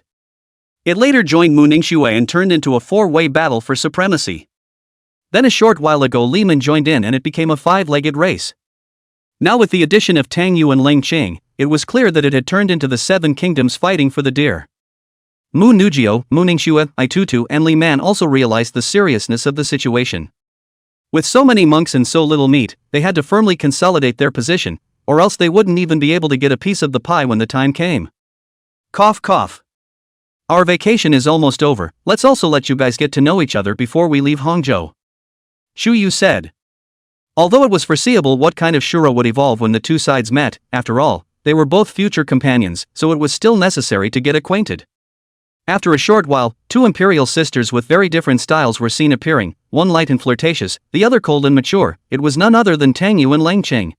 It later joined Mu Ningxue and turned into a 4-way battle for supremacy. Then a short while ago Li Min joined in and it became a 5-legged race. Now with the addition of Tang Yu and Leng Qing, it was clear that it had turned into the 7 kingdoms fighting for the deer. Mu Nugio, Mu Ningxue, Itutu and Li Man also realized the seriousness of the situation. With so many monks and so little meat, they had to firmly consolidate their position, or else they wouldn't even be able to get a piece of the pie when the time came. Cough cough. Our vacation is almost over, let's also let you guys get to know each other before we leave Hangzhou. Xu Yu said. Although it was foreseeable what kind of shura would evolve when the two sides met, after all, they were both future companions, so it was still necessary to get acquainted. After a short while, 2 imperial sisters with very different styles were seen appearing, one light and flirtatious, the other cold and mature. It was none other than Tang Yu and Leng Qing.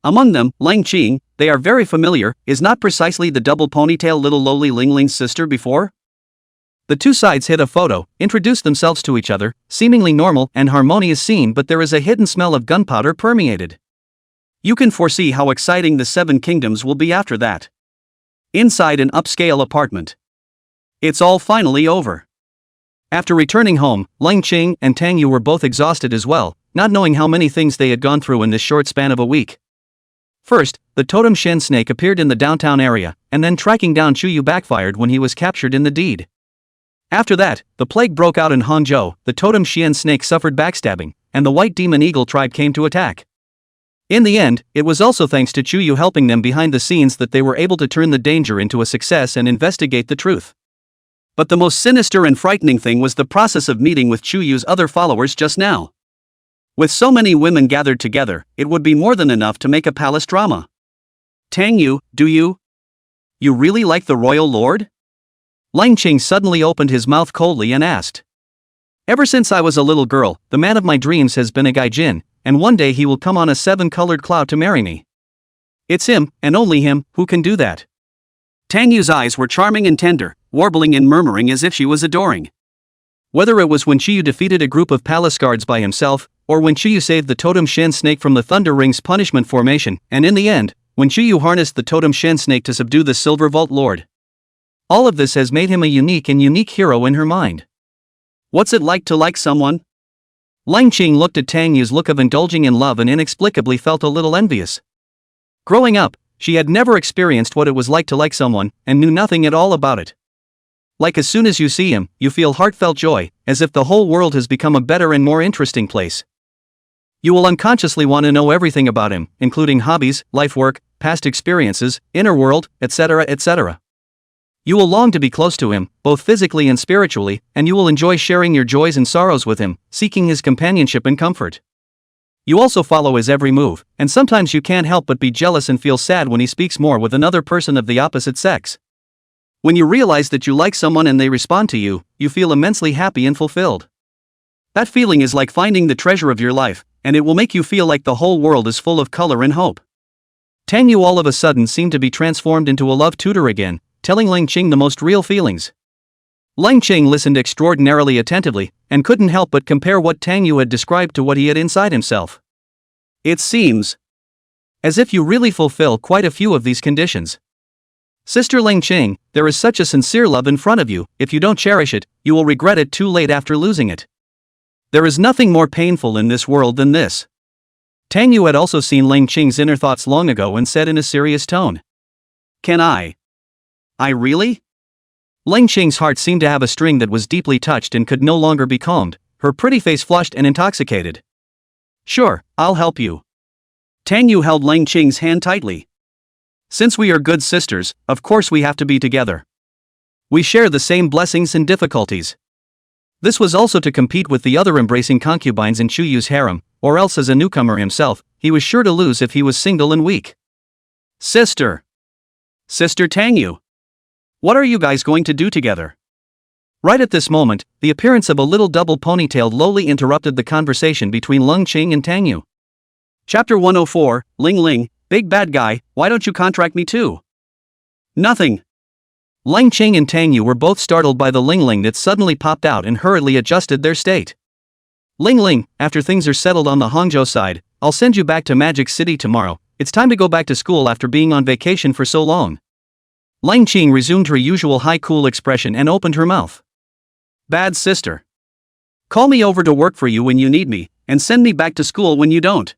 Among them, Leng Qing, they are very familiar, is not precisely the double ponytail little lowly Ling Ling's sister before? The two sides hit a photo, introduced themselves to each other, seemingly normal and harmonious scene, but there is a hidden smell of gunpowder permeated. You can foresee how exciting the 7 kingdoms will be after that. Inside an upscale apartment. It's all finally over. After returning home, Ling Qing and Tang Yu were both exhausted as well, not knowing how many things they had gone through in this short span of a week. First, the totem shen snake appeared in the downtown area, and then tracking down Chu Yu backfired when he was captured in the deed. After that, the plague broke out in Hangzhou, the totem Xian snake suffered backstabbing, and the white demon eagle tribe came to attack. In the end, it was also thanks to Chu Yu helping them behind the scenes that they were able to turn the danger into a success and investigate the truth. But the most sinister and frightening thing was the process of meeting with Chu Yu's other followers just now. With so many women gathered together, it would be more than enough to make a palace drama. Tang Yu, do you? You really like the royal lord? Ling Qing suddenly opened his mouth coldly and asked. Ever since I was a little girl, the man of my dreams has been a gaijin, and one day he will come on a 7-colored cloud to marry me. It's him, and only him, who can do that. Tang Yu's eyes were charming and tender, warbling and murmuring as if she was adoring. Whether it was when Chu Yu defeated a group of palace guards by himself, or when Chu Yu saved the totem shen snake from the Thunder Ring's punishment formation, and in the end, when Chu Yu harnessed the totem shen snake to subdue the Silver Vault Lord. All of this has made him a unique hero in her mind. What's it like to like someone? Ling Qing looked at Tang Yu's look of indulging in love and inexplicably felt a little envious. Growing up, she had never experienced what it was like to like someone, and knew nothing at all about it. Like as soon as you see him, you feel heartfelt joy, as if the whole world has become a better and more interesting place. You will unconsciously want to know everything about him, including hobbies, life work, past experiences, inner world, etc., etc. You will long to be close to him, both physically and spiritually, and you will enjoy sharing your joys and sorrows with him, seeking his companionship and comfort. You also follow his every move, and sometimes you can't help but be jealous and feel sad when he speaks more with another person of the opposite sex. When you realize that you like someone and they respond to you, you feel immensely happy and fulfilled. That feeling is like finding the treasure of your life, and it will make you feel like the whole world is full of color and hope. Tang Yu all of a sudden seemed to be transformed into a love tutor again, telling Ling Qing the most real feelings. Ling Qing listened extraordinarily attentively, and couldn't help but compare what Tang Yu had described to what he had inside himself. It seems as if you really fulfill quite a few of these conditions. Sister Ling Qing, there is such a sincere love in front of you, if you don't cherish it, you will regret it too late after losing it. There is nothing more painful in this world than this. Tang Yu had also seen Ling Qing's inner thoughts long ago and said in a serious tone. Can I really? Ling Qing's heart seemed to have a string that was deeply touched and could no longer be calmed, her pretty face flushed and intoxicated. Sure, I'll help you. Tang Yu held Ling Qing's hand tightly. Since we are good sisters, of course we have to be together. We share the same blessings and difficulties. This was also to compete with the other embracing concubines in Chu Yu's harem, or else as a newcomer himself, he was sure to lose if he was single and weak. Sister Tang Yu. What are you guys going to do together? Right at this moment, the appearance of a little double ponytailed lowly interrupted the conversation between Ling Qing and Tang Yu. Chapter 104, Ling Ling, big bad guy, why don't you contract me too? Nothing. Ling Qing and Tang Yu were both startled by the Ling Ling that suddenly popped out and hurriedly adjusted their state. Ling Ling, after things are settled on the Hangzhou side, I'll send you back to Magic City tomorrow. It's time to go back to school after being on vacation for so long. Ling Qing resumed her usual high cool expression and opened her mouth. Bad sister. Call me over to work for you when you need me, and send me back to school when you don't.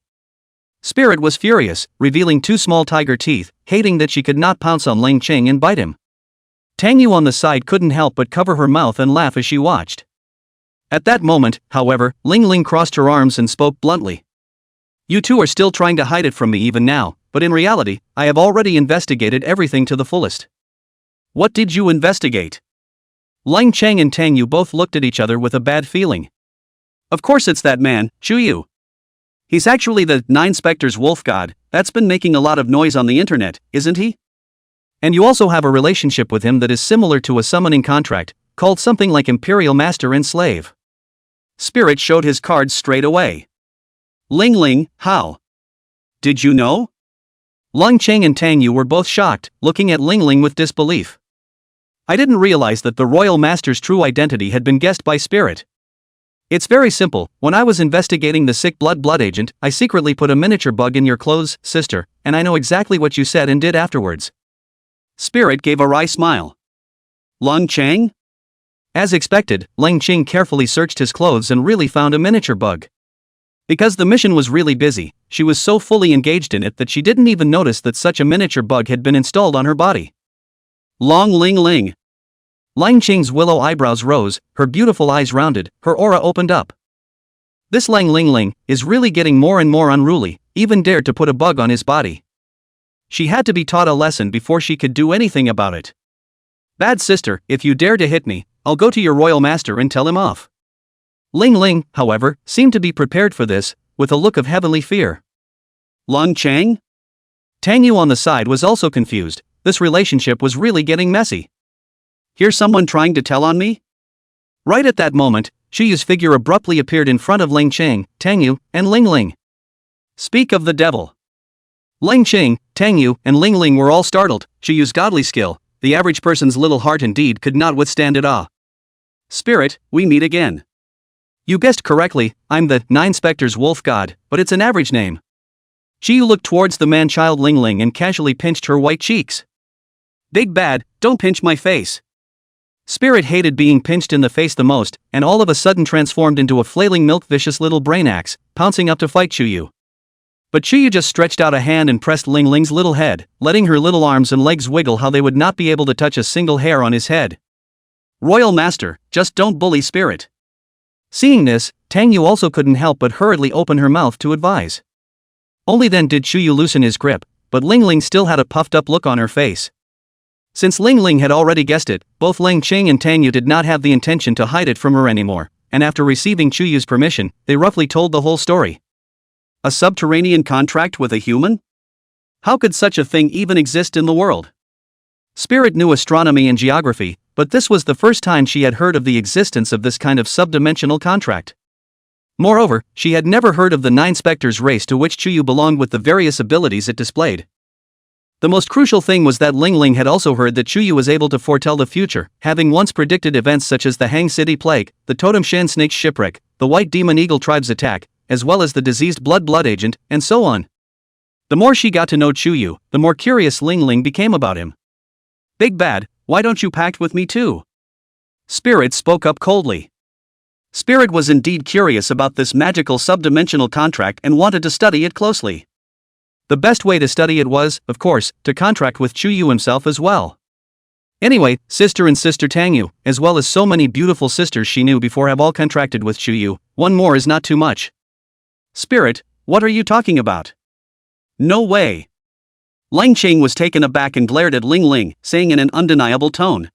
Spirit was furious, revealing 2 small tiger teeth, hating that she could not pounce on Ling Qing and bite him. Tang Yu on the side couldn't help but cover her mouth and laugh as she watched. At that moment, however, Ling Ling crossed her arms and spoke bluntly. You two are still trying to hide it from me even now, but in reality, I have already investigated everything to the fullest. What did you investigate? Ling Qing and Tang Yu both looked at each other with a bad feeling. Of course it's that man, Chu Yu. He's actually the 9 Spectres wolf god, that's been making a lot of noise on the internet, isn't he? And you also have a relationship with him that is similar to a summoning contract, called something like Imperial Master and Slave. Spirit showed his cards straight away. Ling Ling, how? Did you know? Ling Qing and Tang Yu were both shocked, looking at Ling Ling with disbelief. I didn't realize that the Royal Master's true identity had been guessed by Spirit. It's very simple, when I was investigating the sick blood agent, I secretly put a miniature bug in your clothes, sister, and I know exactly what you said and did afterwards. Spirit gave a wry smile. Long Chang? As expected, Lang Qing carefully searched his clothes and really found a miniature bug. Because the mission was really busy, she was so fully engaged in it that she didn't even notice that such a miniature bug had been installed on her body. Long Ling Ling. Lang Qing's willow eyebrows rose, her beautiful eyes rounded, her aura opened up. This Lang Ling Ling is really getting more and more unruly, even dared to put a bug on his body. She had to be taught a lesson before she could do anything about it. Bad sister, if you dare to hit me, I'll go to your royal master and tell him off. Ling Ling, however, seemed to be prepared for this, with a look of heavenly fear. Long Chang? Tang Yu on the side was also confused. This relationship was really getting messy. Here's someone trying to tell on me? Right at that moment, Chuyu's figure abruptly appeared in front of Ling Chang, Tang Yu, and Ling Ling. Speak of the devil. Ling Chang, Tang Yu, and Ling Ling were all startled. Chuyu's godly skill, the average person's little heart indeed could not withstand it. Spirit, we meet again. You guessed correctly, I'm the Nine Spectres Wolf God, but it's an average name. Chiyu looked towards the man-child Ling Ling and casually pinched her white cheeks. Big bad, don't pinch my face. Spirit hated being pinched in the face the most, and all of a sudden transformed into a flailing milk-vicious little brain axe, pouncing up to fight Chuyu. But Chuyu just stretched out a hand and pressed Ling Ling's little head, letting her little arms and legs wiggle how they would not be able to touch a single hair on his head. Royal Master, just don't bully Spirit. Seeing this, Tang Yu also couldn't help but hurriedly open her mouth to advise. Only then did Chuyu loosen his grip, but Ling Ling still had a puffed-up look on her face. Since Ling Ling had already guessed it, both Lang Qing and Tang Yu did not have the intention to hide it from her anymore, and after receiving Chuyu's permission, they roughly told the whole story. A subterranean contract with a human? How could such a thing even exist in the world? Spirit knew astronomy and geography, but this was the first time she had heard of the existence of this kind of subdimensional contract. Moreover, she had never heard of the Nine Spectres race to which Chuyu belonged with the various abilities it displayed. The most crucial thing was that Ling Ling had also heard that Chuyu was able to foretell the future, having once predicted events such as the Hang City Plague, the Totem Shan Snake's shipwreck, the White Demon Eagle Tribe's attack, as well as the diseased blood agent, and so on. The more she got to know Chuyu, the more curious Ling Ling became about him. Big bad, why don't you pact with me too? Spirit spoke up coldly. Spirit was indeed curious about this magical subdimensional contract and wanted to study it closely. The best way to study it was, of course, to contract with Chuyu himself as well. Anyway, sister and sister Tang Yu, as well as so many beautiful sisters she knew before, have all contracted with Chuyu. One more is not too much. Spirit, what are you talking about? No way. Lang Qing was taken aback and glared at Ling Ling, saying in an undeniable tone.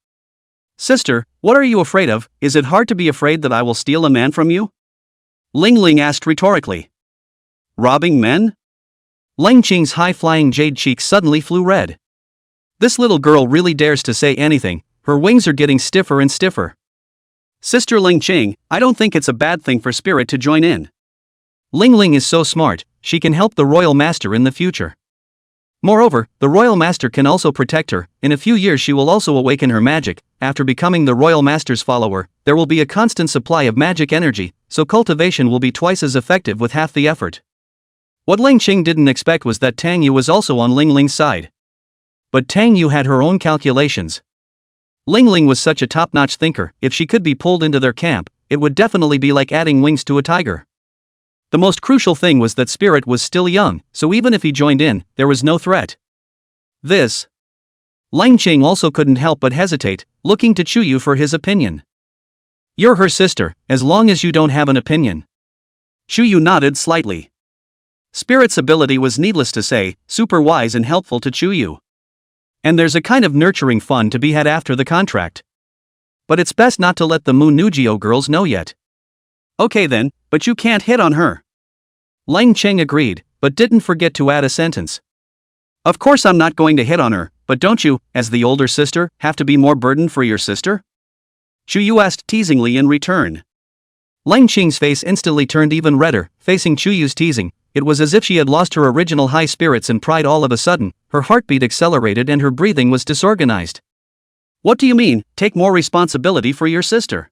Sister, what are you afraid of? Is it hard to be afraid that I will steal a man from you? Ling Ling asked rhetorically. Robbing men? Lang Qing's high-flying jade cheeks suddenly flew red. This little girl really dares to say anything, her wings are getting stiffer and stiffer. Sister Ling Qing, I don't think it's a bad thing for Spirit to join in. Ling Ling is so smart, she can help the Royal Master in the future. Moreover, the Royal Master can also protect her. In a few years she will also awaken her magic. After becoming the Royal Master's follower, there will be a constant supply of magic energy, so cultivation will be twice as effective with half the effort. What Ling Qing didn't expect was that Tang Yu was also on Ling Ling's side. But Tang Yu had her own calculations. Ling Ling was such a top-notch thinker, if she could be pulled into their camp, it would definitely be like adding wings to a tiger. The most crucial thing was that Spirit was still young, so even if he joined in, there was no threat. This. Lang Qing also couldn't help but hesitate, looking to Chuyu for his opinion. You're her sister, as long as you don't have an opinion. Chuyu nodded slightly. Spirit's ability was, needless to say, super wise and helpful to Chuyu. And there's a kind of nurturing fun to be had after the contract. But it's best not to let the Mu Nugio girls know yet. Okay then, but you can't hit on her. Lang Qing agreed, but didn't forget to add a sentence. Of course I'm not going to hit on her, but don't you, as the older sister, have to be more burden for your sister? Chuyu asked teasingly in return. Lang Qing's face instantly turned even redder, facing Chuyu's teasing. It was as if she had lost her original high spirits and pride all of a sudden. Her heartbeat accelerated and her breathing was disorganized. What do you mean, take more responsibility for your sister?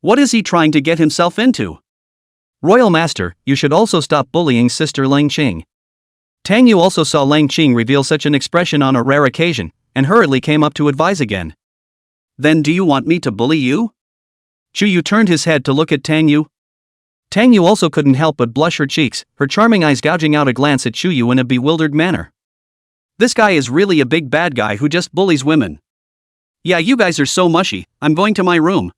What is he trying to get himself into? Royal Master, you should also stop bullying Sister Lang Qing. Tang Yu also saw Lang Qing reveal such an expression on a rare occasion, and hurriedly came up to advise again. Then do you want me to bully you? Chuyu turned his head to look at Tang Yu. Tang Yu also couldn't help but blush her cheeks, her charming eyes gouging out a glance at Chuyu in a bewildered manner. This guy is really a big bad guy who just bullies women. Yeah, you guys are so mushy, I'm going to my room.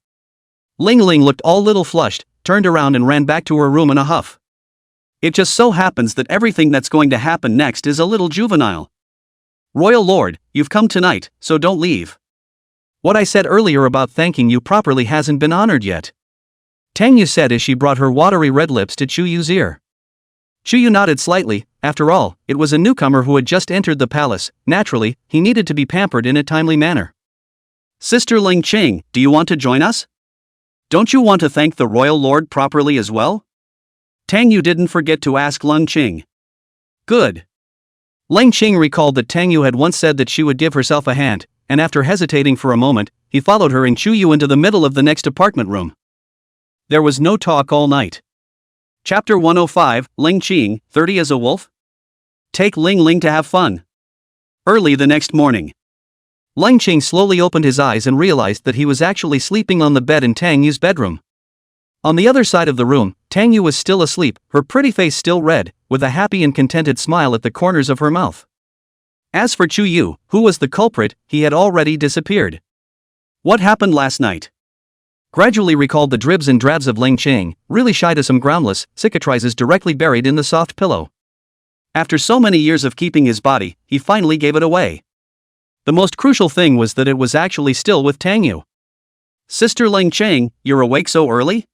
Ling Ling looked all little flushed, turned around and ran back to her room in a huff. It just so happens that everything that's going to happen next is a little juvenile. Royal Lord, you've come tonight, so don't leave. What I said earlier about thanking you properly hasn't been honored yet. Tang Yu said as she brought her watery red lips to Chuyu's ear. Chuyu nodded slightly. After all, it was a newcomer who had just entered the palace. Naturally, he needed to be pampered in a timely manner. Sister Ling Qing, do you want to join us? Don't you want to thank the Royal Lord properly as well? Tang Yu didn't forget to ask Ling Qing. Good. Ling Qing recalled that Tang Yu had once said that she would give herself a hand, and after hesitating for a moment, he followed her and Chuyu into the middle of the next apartment room. There was no talk all night. Chapter 105, Ling Qing, 30 as a wolf? Take Ling Ling to have fun. Early the next morning. Ling Qing slowly opened his eyes and realized that he was actually sleeping on the bed in Tang Yu's bedroom. On the other side of the room, Tang Yu was still asleep, her pretty face still red, with a happy and contented smile at the corners of her mouth. As for Chuyu, who was the culprit, he had already disappeared. What happened last night? Gradually recalled the dribs and drabs of Ling Qing, really shy to some groundless cicatrices directly buried in the soft pillow. After so many years of keeping his body, he finally gave it away. The most crucial thing was that it was actually still with Tang Yu. Sister Ling Qing, you're awake so early?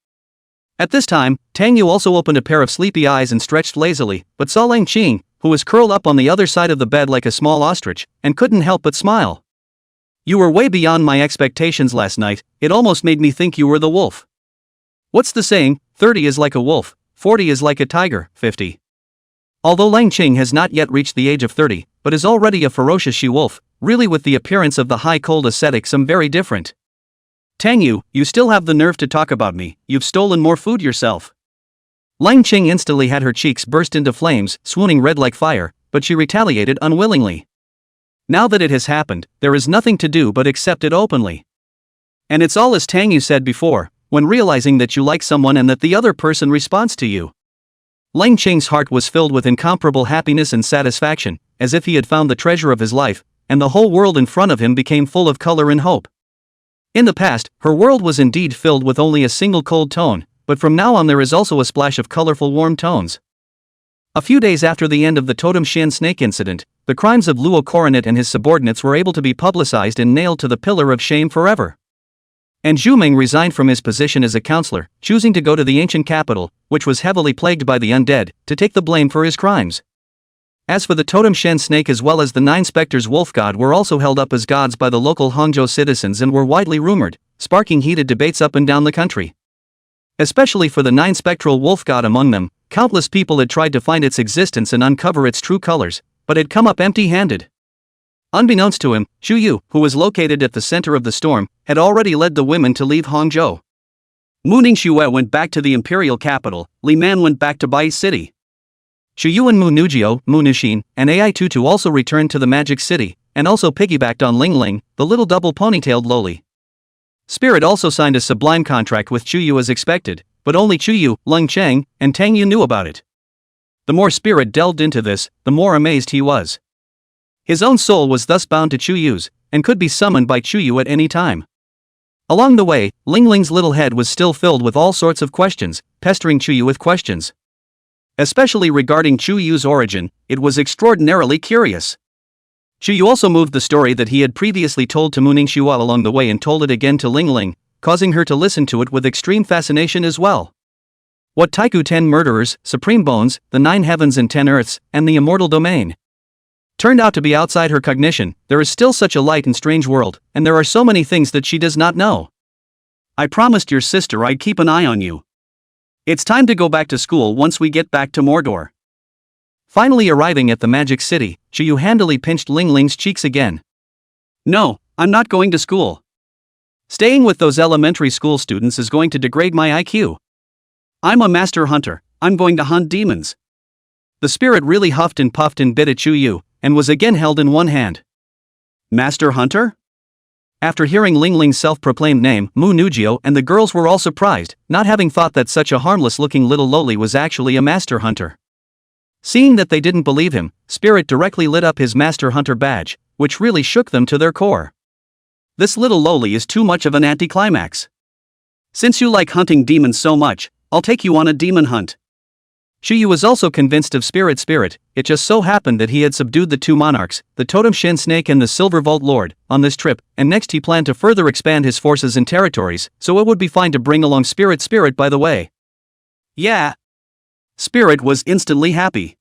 At this time, Tang Yu also opened a pair of sleepy eyes and stretched lazily, but saw Ling Qing, who was curled up on the other side of the bed like a small ostrich, and couldn't help but smile. You were way beyond my expectations last night, it almost made me think you were the wolf. What's the saying, 30 is like a wolf, 40 is like a tiger, 50. Although Ling Qing has not yet reached the age of 30, but is already a ferocious she-wolf, really with the appearance of the high-cold ascetic some very different. Tang Yu, you still have the nerve to talk about me, you've stolen more food yourself. Ling Qing instantly had her cheeks burst into flames, swooning red like fire, but she retaliated unwillingly. Now that it has happened, there is nothing to do but accept it openly. And it's all as Tang Yu said before, when realizing that you like someone and that the other person responds to you. Ling Qing's heart was filled with incomparable happiness and satisfaction, as if he had found the treasure of his life, and the whole world in front of him became full of color and hope. In the past, her world was indeed filled with only a single cold tone, but from now on there is also a splash of colorful warm tones. A few days after the end of the Totem Shen snake incident, the crimes of Luo Coronet and his subordinates were able to be publicized and nailed to the pillar of shame forever. And Zhu Ming resigned from his position as a counselor, choosing to go to the ancient capital, which was heavily plagued by the undead, to take the blame for his crimes. As for the Totem Shen snake as well as the 9 specters wolf god were also held up as gods by the local Hangzhou citizens and were widely rumored, sparking heated debates up and down the country. Especially for the 9 spectral wolf god among them, countless people had tried to find its existence and uncover its true colors, but had come up empty-handed. Unbeknownst to him, Chuyu, who was located at the center of the storm, had already led the women to leave Hangzhou. Mu Ningxue went back to the imperial capital, Li Man went back to Bai City. Chuyu and Mu Nujio, Mu Nushin, and Ai Tutu also returned to the Magic City, and also piggybacked on Ling Ling, the little double ponytailed loli. Spirit also signed a sublime contract with Chuyu as expected, but only Chuyu, Ling Qing, and Tang Yu knew about it. The more Spirit delved into this, the more amazed he was. His own soul was thus bound to Chuyu's, and could be summoned by Chuyu at any time. Along the way, Ling Ling's little head was still filled with all sorts of questions, pestering Chuyu with questions. Especially regarding Chuyu's origin, it was extraordinarily curious. Chuyu also moved the story that he had previously told to Mu Ningxue along the way and told it again to Ling Ling, causing her to listen to it with extreme fascination as well. What Taiku 10 murderers, supreme bones, the 9 heavens and 10 earths, and the immortal domain turned out to be outside her cognition. There is still such a light and strange world, and there are so many things that she does not know. I promised your sister I'd keep an eye on you. It's time to go back to school once we get back to Mordor. Finally arriving at the Magic City, Chuyu handily pinched Ling Ling's cheeks again. No, I'm not going to school. Staying with those elementary school students is going to degrade my IQ. I'm a master hunter, I'm going to hunt demons. The spirit really huffed and puffed and bit at Chuyu, and was again held in one hand. Master hunter? After hearing Ling Ling's self-proclaimed name, Mu Nugio and the girls were all surprised, not having thought that such a harmless-looking little loli was actually a master hunter. Seeing that they didn't believe him, Spirit directly lit up his master hunter badge, which really shook them to their core. This little loli is too much of an anticlimax. Since you like hunting demons so much, I'll take you on a demon hunt. Shuyu was also convinced of Spirit. It just so happened that he had subdued the two monarchs, the Totem Shin Snake and the Silver Vault Lord, on this trip, and next he planned to further expand his forces and territories, so it would be fine to bring along Spirit by the way. Yeah. Spirit was instantly happy.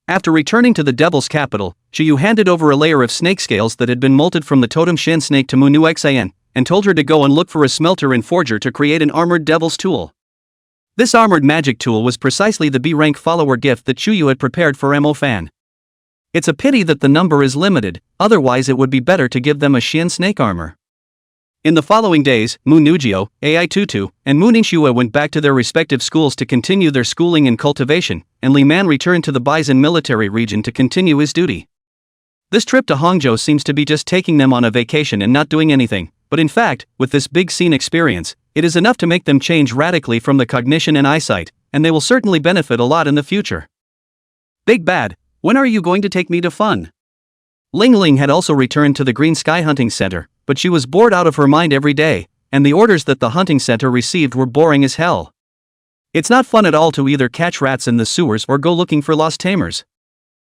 After returning to the Devil's capital, Shuyu handed over a layer of snake scales that had been molted from the Totem Shin Snake to Munu Xian, and told her to go and look for a smelter and forger to create an armored devil's tool. This armored magic tool was precisely the B-rank follower gift that Shuyu had prepared for Mo Fan. It's a pity that the number is limited, otherwise it would be better to give them a Shin snake armor. In the following days, Mu Nugio, Ai Tutu, and Mu Ningxue went back to their respective schools to continue their schooling and cultivation, and Li Man returned to the Baizen military region to continue his duty. This trip to Hangzhou seems to be just taking them on a vacation and not doing anything, but in fact, with this big scene experience, it is enough to make them change radically from the cognition and eyesight, and they will certainly benefit a lot in the future. Big Bad, when are you going to take me to fun? Ling Ling had also returned to the Green Sky Hunting Center, but she was bored out of her mind every day, and the orders that the hunting center received were boring as hell. It's not fun at all to either catch rats in the sewers or go looking for lost tamers.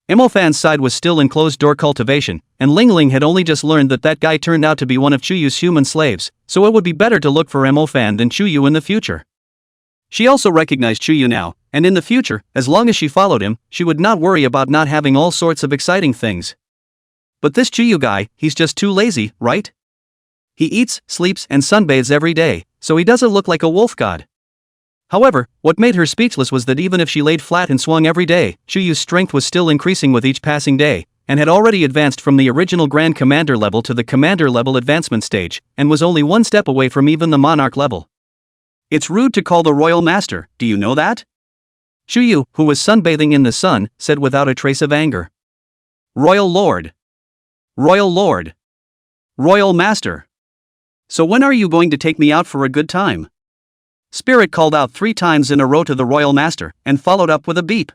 Mo Fan's side was still in closed-door cultivation, and Ling Ling had only just learned that that guy turned out to be one of Chuyu's human slaves, so it would be better to look for Mo Fan than Chuyu in the future. She also recognized Chuyu now, and in the future, as long as she followed him, she would not worry about not having all sorts of exciting things. But this Chuyu guy, he's just too lazy, right? He eats, sleeps, and sunbathes every day, so he doesn't look like a wolf god. However, what made her speechless was that even if she laid flat and swung every day, Chuyu's strength was still increasing with each passing day, and had already advanced from the original Grand Commander level to the Commander level advancement stage, and was only one step away from even the Monarch level. It's rude to call the Royal Master, do you know that? Chuyu, who was sunbathing in the sun, said without a trace of anger. Royal Lord. Royal Lord. Royal Master. So when are you going to take me out for a good time? Spirit called out 3 times in a row to the Royal Master, and followed up with a beep.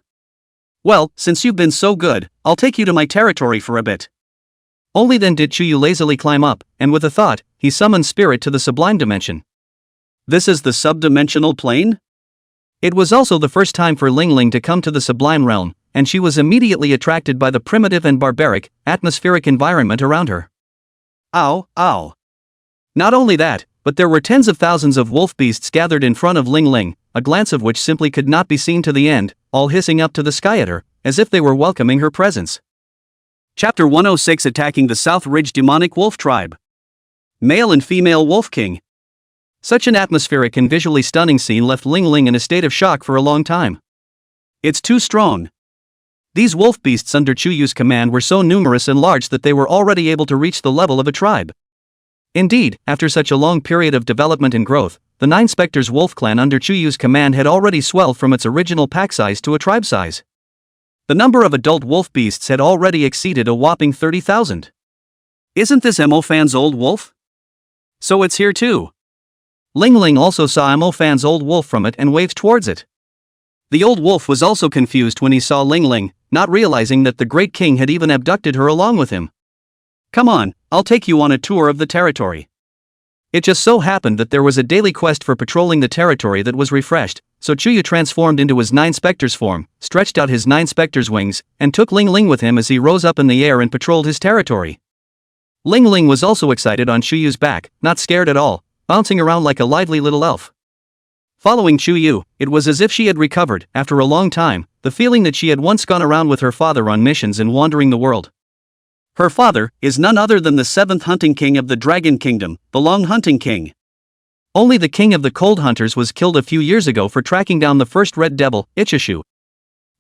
Well, since you've been so good, I'll take you to my territory for a bit. Only then did Chuyu lazily climb up, and with a thought, he summoned Spirit to the sublime dimension. This is the subdimensional plane? It was also the first time for Ling Ling to come to the sublime realm, and she was immediately attracted by the primitive and barbaric, atmospheric environment around her. Ow, ow. Not only that, but there were tens of thousands of wolf beasts gathered in front of Ling Ling, a glance of which simply could not be seen to the end, all hissing up to the sky at her, as if they were welcoming her presence. Chapter 106 Attacking the South Ridge Demonic Wolf Tribe. Male and Female Wolf King. Such an atmospheric and visually stunning scene left Ling Ling in a state of shock for a long time. It's too strong. These wolf beasts under Chuyu's command were so numerous and large that they were already able to reach the level of a tribe. Indeed, after such a long period of development and growth, the 9 Spectres wolf clan under Chuyu's command had already swelled from its original pack size to a tribe size. The number of adult wolf beasts had already exceeded a whopping 30,000. Isn't this Mo Fan's old wolf? So it's here too. Ling Ling also saw Mo Fan's old wolf from it and waved towards it. The old wolf was also confused when he saw Ling Ling, not realizing that the Great King had even abducted her along with him. Come on, I'll take you on a tour of the territory. It just so happened that there was a daily quest for patrolling the territory that was refreshed, so Chuyu transformed into his 9 Spectres form, stretched out his 9 Spectres wings, and took Ling Ling with him as he rose up in the air and patrolled his territory. Ling Ling was also excited on Chuyu's back, not scared at all, bouncing around like a lively little elf. Following Chuyu, it was as if she had recovered, after a long time, the feeling that she had once gone around with her father on missions and wandering the world. Her father is none other than the 7th Hunting King of the Dragon Kingdom, the Long Hunting King. Only the King of the Cold Hunters was killed a few years ago for tracking down the first Red Devil, Ichashu.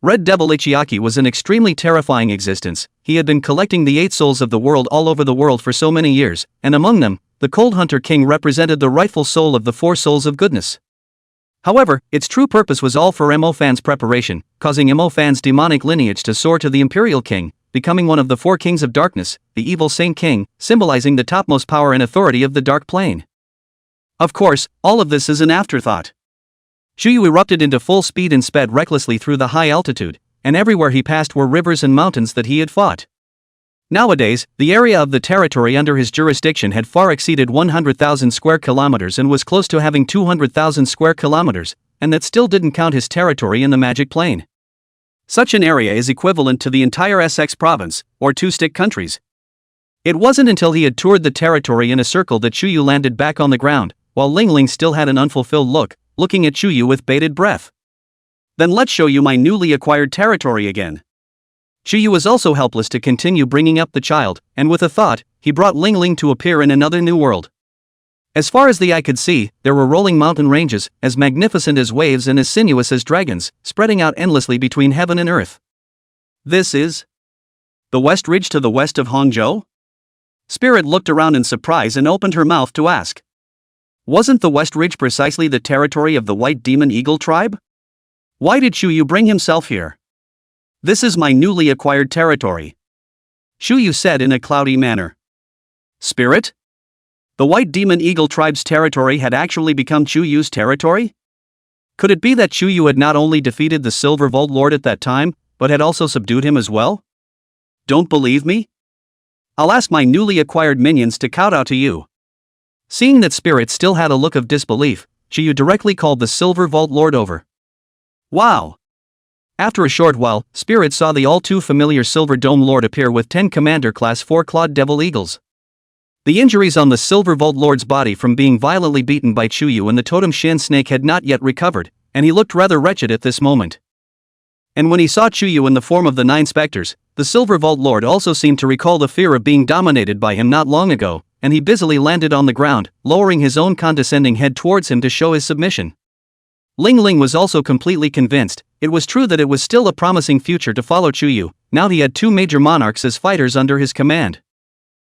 Red Devil Ichiaki was an extremely terrifying existence. He had been collecting the 8 souls of the world all over the world for so many years, and among them, the Cold Hunter King represented the rightful soul of the 4 souls of goodness. However, its true purpose was all for Mo Fan's preparation, causing Mo Fan's demonic lineage to soar to the Imperial King, becoming one of the 4 kings of darkness, the evil Saint King, symbolizing the topmost power and authority of the Dark Plane. Of course, all of this is an afterthought. Chuyu erupted into full speed and sped recklessly through the high altitude, and everywhere he passed were rivers and mountains that he had fought. Nowadays, the area of the territory under his jurisdiction had far exceeded 100,000 square kilometers and was close to having 200,000 square kilometers, and that still didn't count his territory in the Magic Plane. Such an area is equivalent to the entire Essex province, or 2 stick countries. It wasn't until he had toured the territory in a circle that Chuyu landed back on the ground, while Ling Ling still had an unfulfilled look, looking at Chuyu with bated breath. Then let's show you my newly acquired territory again. Chuyu was also helpless to continue bringing up the child, and with a thought, he brought Ling Ling to appear in another new world. As far as the eye could see, there were rolling mountain ranges, as magnificent as waves and as sinuous as dragons, spreading out endlessly between heaven and earth. This is the West Ridge to the west of Hangzhou? Spirit looked around in surprise and opened her mouth to ask. Wasn't the West Ridge precisely the territory of the White Demon Eagle tribe? Why did Chuyu bring himself here? This is my newly acquired territory, Chuyu said in a cloudy manner. Spirit? The White Demon Eagle tribe's territory had actually become Chuyu's territory? Could it be that Chuyu had not only defeated the Silver Vault Lord at that time, but had also subdued him as well? Don't believe me? I'll ask my newly acquired minions to kowtow to you. Seeing that Spirit still had a look of disbelief, Chuyu directly called the Silver Vault Lord over. Wow! After a short while, Spirit saw the all-too-familiar Silver Dome Lord appear with 10 Commander-class 4-clawed Devil Eagles. The injuries on the Silver Vault Lord's body from being violently beaten by Chuyu and the Totem Shin Snake had not yet recovered, and he looked rather wretched at this moment. And when he saw Chuyu in the form of the 9 specters, the Silver Vault Lord also seemed to recall the fear of being dominated by him not long ago, and he busily landed on the ground, lowering his own condescending head towards him to show his submission. Ling Ling was also completely convinced. It was true that it was still a promising future to follow Chuyu. Now he had 2 major monarchs as fighters under his command.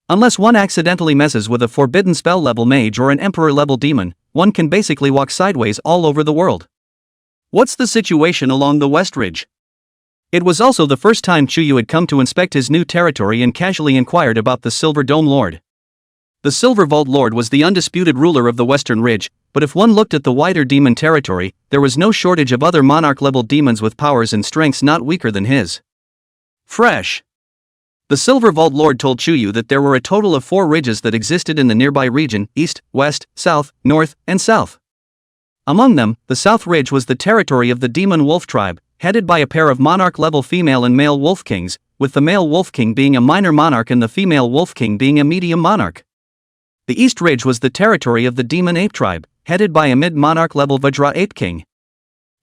Unless one accidentally messes with a forbidden spell-level mage or an emperor-level demon, one can basically walk sideways all over the world. What's the situation along the West Ridge? It was also the first time Chuyu had come to inspect his new territory and casually inquired about the Silver Dome Lord. The Silver Vault Lord was the undisputed ruler of the Western Ridge, but if one looked at the wider demon territory, there was no shortage of other monarch-level demons with powers and strengths not weaker than his. Fresh. The Silver Vault Lord told Chuyu that there were a total of 4 ridges that existed in the nearby region, east, west, south, north, and south. Among them, the South Ridge was the territory of the Demon Wolf tribe, headed by a pair of monarch-level female and male wolf kings, with the male wolf king being a minor monarch and the female wolf king being a medium monarch. The East Ridge was the territory of the Demon Ape tribe, headed by a mid-monarch-level Vajra Ape king.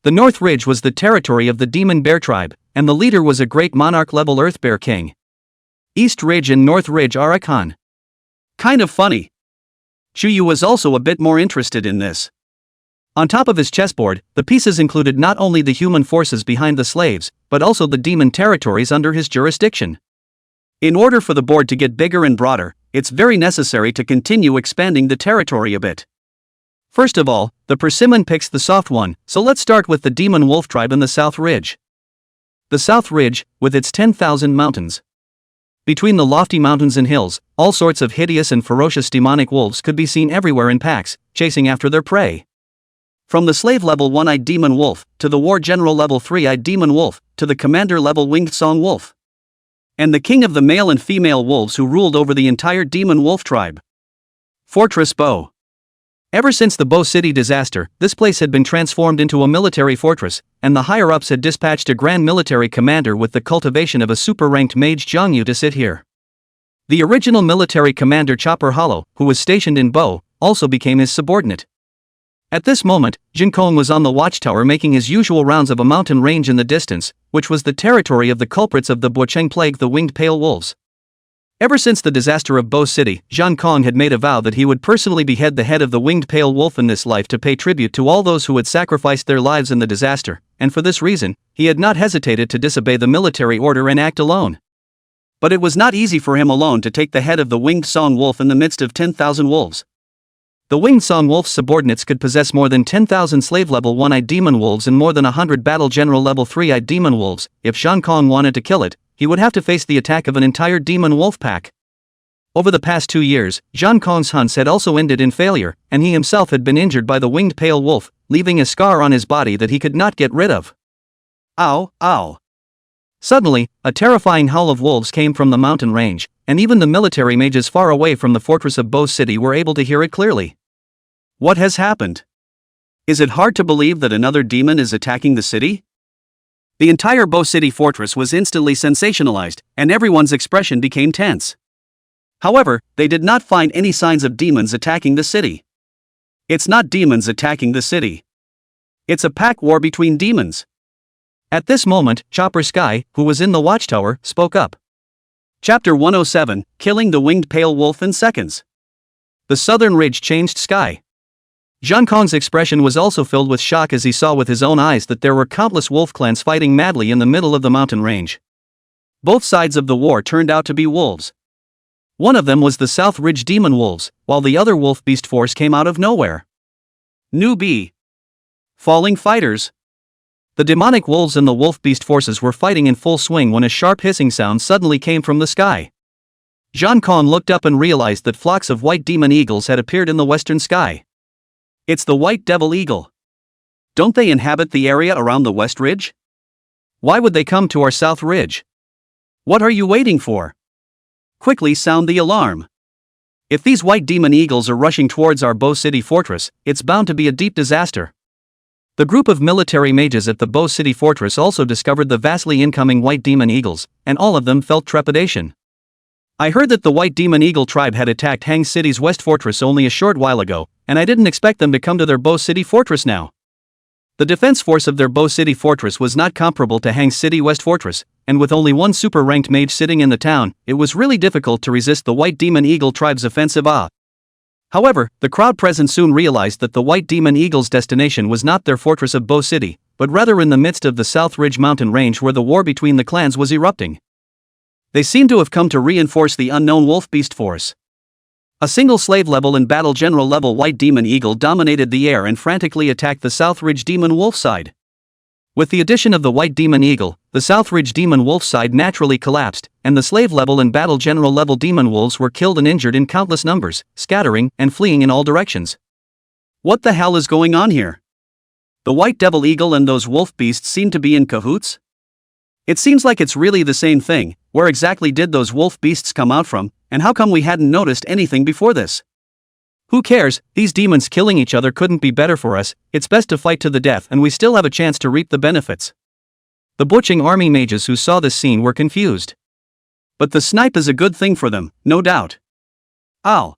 The North Ridge was the territory of the Demon Bear tribe, and the leader was a great monarch-level Earth Bear king. East Ridge and North Ridge are icon. Kind of funny. Chuyu was also a bit more interested in this. On top of his chessboard, the pieces included not only the human forces behind the slaves, but also the demon territories under his jurisdiction. In order for the board to get bigger and broader, it's very necessary to continue expanding the territory a bit. First of all, the persimmon picks the soft one, so let's start with the Demon Wolf tribe in the South Ridge. The South Ridge, with its 10,000 mountains. Between the lofty mountains and hills, all sorts of hideous and ferocious demonic wolves could be seen everywhere in packs, chasing after their prey. From the slave level 1-eyed demon wolf, to the war general level 3-eyed demon wolf, to the commander level winged song wolf. And the king of the male and female wolves who ruled over the entire demon wolf tribe. Fortress Bo. Ever since the Bo City disaster, this place had been transformed into a military fortress, and the higher-ups had dispatched a grand military commander with the cultivation of a super-ranked mage Zhang to sit here. The original military commander Chopper Hollow, who was stationed in Bo, also became his subordinate. At this moment, Jin Kong was on the watchtower making his usual rounds of a mountain range in the distance, which was the territory of the culprits of the Bocheng plague, the winged pale wolves. Ever since the disaster of Bo City, Zhang Kong had made a vow that he would personally behead the head of the winged pale wolf in this life to pay tribute to all those who had sacrificed their lives in the disaster, and for this reason, he had not hesitated to disobey the military order and act alone. But it was not easy for him alone to take the head of the winged song wolf in the midst of 10,000 wolves. The winged song wolf's subordinates could possess more than 10,000 slave-level 1-eyed demon wolves and more than 100 battle general level 3-eyed demon wolves. If Zhang Kong wanted to kill it, he would have to face the attack of an entire demon wolf pack. Over the past 2 years, Zhao Kong's hunts had also ended in failure, and he himself had been injured by the winged pale wolf, leaving a scar on his body that he could not get rid of. Ow, ow. Suddenly, a terrifying howl of wolves came from the mountain range, and even the military mages far away from the fortress of Bo City were able to hear it clearly. What has happened? Is it hard to believe that another demon is attacking the city? The entire Bo City fortress was instantly sensationalized, and everyone's expression became tense. However, they did not find any signs of demons attacking the city. It's not demons attacking the city. It's a pack war between demons. At this moment, Chopper Sky, who was in the watchtower, spoke up. Chapter 107, Killing the Winged Pale Wolf in Seconds. The southern ridge changed sky. Zhao Kong's expression was also filled with shock as he saw with his own eyes that there were countless wolf clans fighting madly in the middle of the mountain range. Both sides of the war turned out to be wolves. One of them was the South Ridge Demon Wolves, while the other wolf beast force came out of nowhere. Newbie. Falling fighters. The demonic wolves and the wolf beast forces were fighting in full swing when a sharp hissing sound suddenly came from the sky. Zhao Kong looked up and realized that flocks of white demon eagles had appeared in the western sky. It's the white devil eagle. Don't they inhabit the area around the West Ridge? Why would they come to our South Ridge? What are you waiting for? Quickly sound the alarm. If these white demon eagles are rushing towards our Bo City fortress, it's bound to be a deep disaster. The group of military mages at the Bo City fortress also discovered the vastly incoming white demon eagles, and all of them felt trepidation. I heard that the white demon eagle tribe had attacked Hang City's west fortress only a short while ago, and I didn't expect them to come to their Bo City fortress now. The defense force of their Bo City fortress was not comparable to Hang City West Fortress, and with only one super-ranked mage sitting in the town, it was really difficult to resist the White Demon Eagle tribe's offensive. However, the crowd present soon realized that the White Demon Eagle's destination was not their fortress of Bo City, but rather in the midst of the South Ridge mountain range where the war between the clans was erupting. They seemed to have come to reinforce the unknown wolf beast force. A single slave level and battle general level White Demon Eagle dominated the air and frantically attacked the South Ridge Demon Wolf side. With the addition of the White Demon Eagle, the South Ridge Demon Wolf side naturally collapsed, and the slave level and battle general level demon wolves were killed and injured in countless numbers, scattering and fleeing in all directions. What the hell is going on here? The White Devil Eagle and those wolf beasts seem to be in cahoots? It seems like it's really the same thing. Where exactly did those wolf beasts come out from, and how come we hadn't noticed anything before this? Who cares, these demons killing each other couldn't be better for us, it's best to fight to the death and we still have a chance to reap the benefits. The butching army mages who saw this scene were confused. But the snipe is a good thing for them, no doubt. Ow.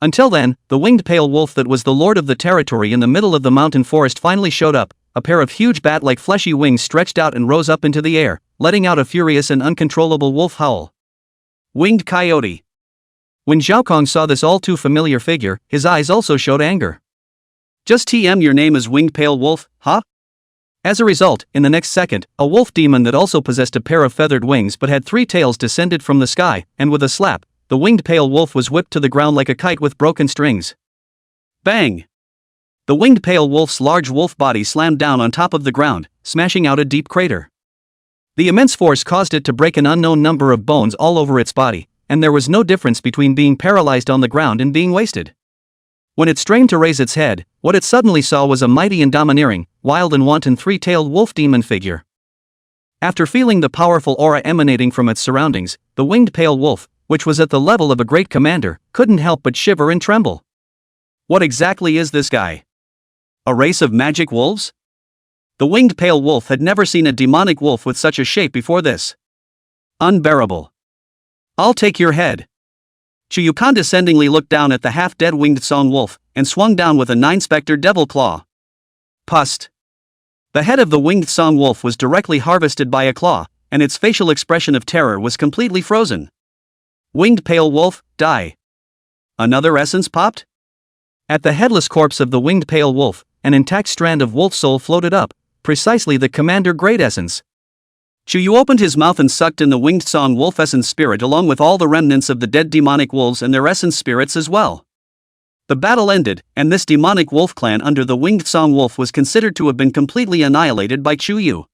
Until then, the winged pale wolf that was the lord of the territory in the middle of the mountain forest finally showed up. A pair of huge bat-like fleshy wings stretched out and rose up into the air, letting out a furious and uncontrollable wolf howl. Winged coyote. When Zhao Kong saw this all too familiar figure, his eyes also showed anger. Just TM, your name is Winged Pale Wolf, huh? As a result, in the next second, a wolf demon that also possessed a pair of feathered wings but had 3 tails descended from the sky, and with a slap, the winged pale wolf was whipped to the ground like a kite with broken strings. Bang! The winged pale wolf's large wolf body slammed down on top of the ground, smashing out a deep crater. The immense force caused it to break an unknown number of bones all over its body, and there was no difference between being paralyzed on the ground and being wasted. When it strained to raise its head, what it suddenly saw was a mighty and domineering, wild and wanton 3-tailed wolf demon figure. After feeling the powerful aura emanating from its surroundings, the winged pale wolf, which was at the level of a great commander, couldn't help but shiver and tremble. What exactly is this guy? A race of magic wolves? The winged pale wolf had never seen a demonic wolf with such a shape before this. Unbearable. I'll take your head. Chuyu condescendingly looked down at the half-dead winged song wolf, and swung down with a 9-specter devil claw. Pust. The head of the winged song wolf was directly harvested by a claw, and its facial expression of terror was completely frozen. Winged pale wolf, die. Another essence popped? At the headless corpse of the winged pale wolf, an intact strand of wolf soul floated up, precisely the commander grade essence. Chuyu opened his mouth and sucked in the winged song wolf essence spirit along with all the remnants of the dead demonic wolves and their essence spirits as well. The battle ended, and this demonic wolf clan under the winged song wolf was considered to have been completely annihilated by Chuyu.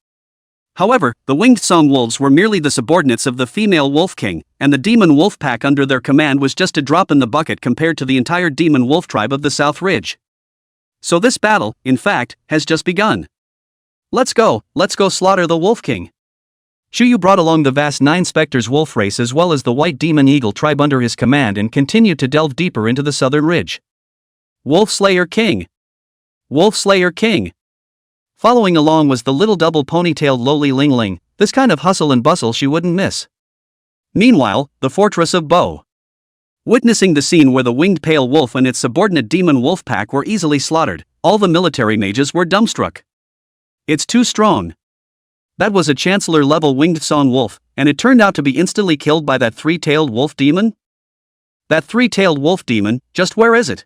However, the winged song wolves were merely the subordinates of the female wolf king, and the demon wolf pack under their command was just a drop in the bucket compared to the entire demon wolf tribe of the South Ridge. So this battle, in fact, has just begun. Let's go slaughter the wolf king. Shuyu brought along the vast 9 specters wolf race as well as the white demon eagle tribe under his command and continued to delve deeper into the southern ridge. Wolf Slayer King! Wolf Slayer King! Following along was the little double ponytailed lowly Ling Ling, this kind of hustle and bustle she wouldn't miss. Meanwhile, the fortress of Bo. Witnessing the scene where the winged pale wolf and its subordinate demon wolf pack were easily slaughtered, all the military mages were dumbstruck. It's too strong. That was a chancellor-level winged song wolf, and it turned out to be instantly killed by that 3-tailed wolf demon? That 3-tailed wolf demon, just where is it?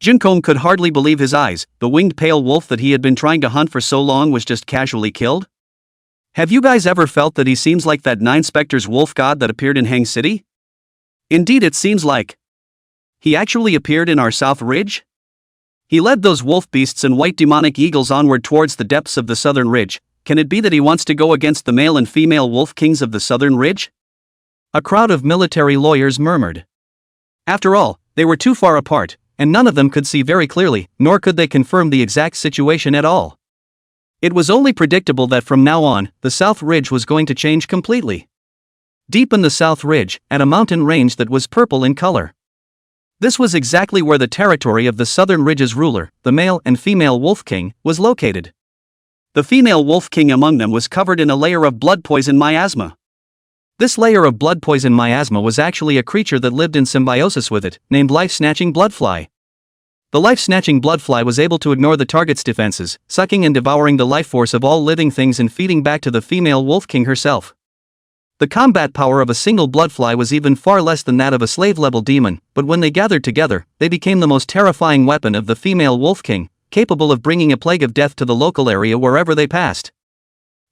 Junkong could hardly believe his eyes. The winged pale wolf that he had been trying to hunt for so long was just casually killed? Have you guys ever felt that he seems like that 9 specters wolf god that appeared in Hang City? Indeed, it seems like he actually appeared in our South Ridge? He led those wolf beasts and white demonic eagles onward towards the depths of the Southern Ridge. Can it be that he wants to go against the male and female wolf kings of the Southern Ridge? A crowd of military lawyers murmured. After all, they were too far apart, and none of them could see very clearly, nor could they confirm the exact situation at all. It was only predictable that from now on, the South Ridge was going to change completely. Deep in the South Ridge, at a mountain range that was purple in color. This was exactly where the territory of the Southern Ridge's ruler, the male and female wolf king, was located. The female wolf king among them was covered in a layer of blood poison miasma. This layer of blood poison miasma was actually a creature that lived in symbiosis with it, named life-snatching bloodfly. The life-snatching bloodfly was able to ignore the target's defenses, sucking and devouring the life force of all living things and feeding back to the female wolf king herself. The combat power of a single bloodfly was even far less than that of a slave-level demon, but when they gathered together, they became the most terrifying weapon of the female wolf king, capable of bringing a plague of death to the local area wherever they passed.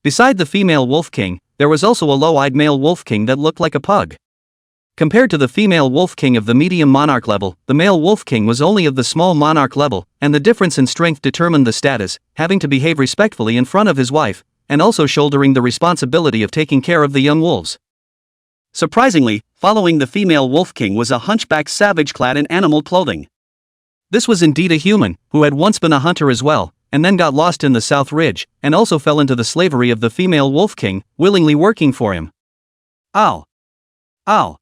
Beside the female wolf king, there was also a low-eyed male wolf king that looked like a pug. Compared to the female wolf king of the medium monarch level, the male wolf king was only of the small monarch level, and the difference in strength determined the status, having to behave respectfully in front of his wife, and also shouldering the responsibility of taking care of the young wolves. Surprisingly, following the female wolf king was a hunchback savage clad in animal clothing. This was indeed a human, who had once been a hunter as well, and then got lost in the South Ridge, and also fell into the slavery of the female wolf king, willingly working for him. Ow! Ow!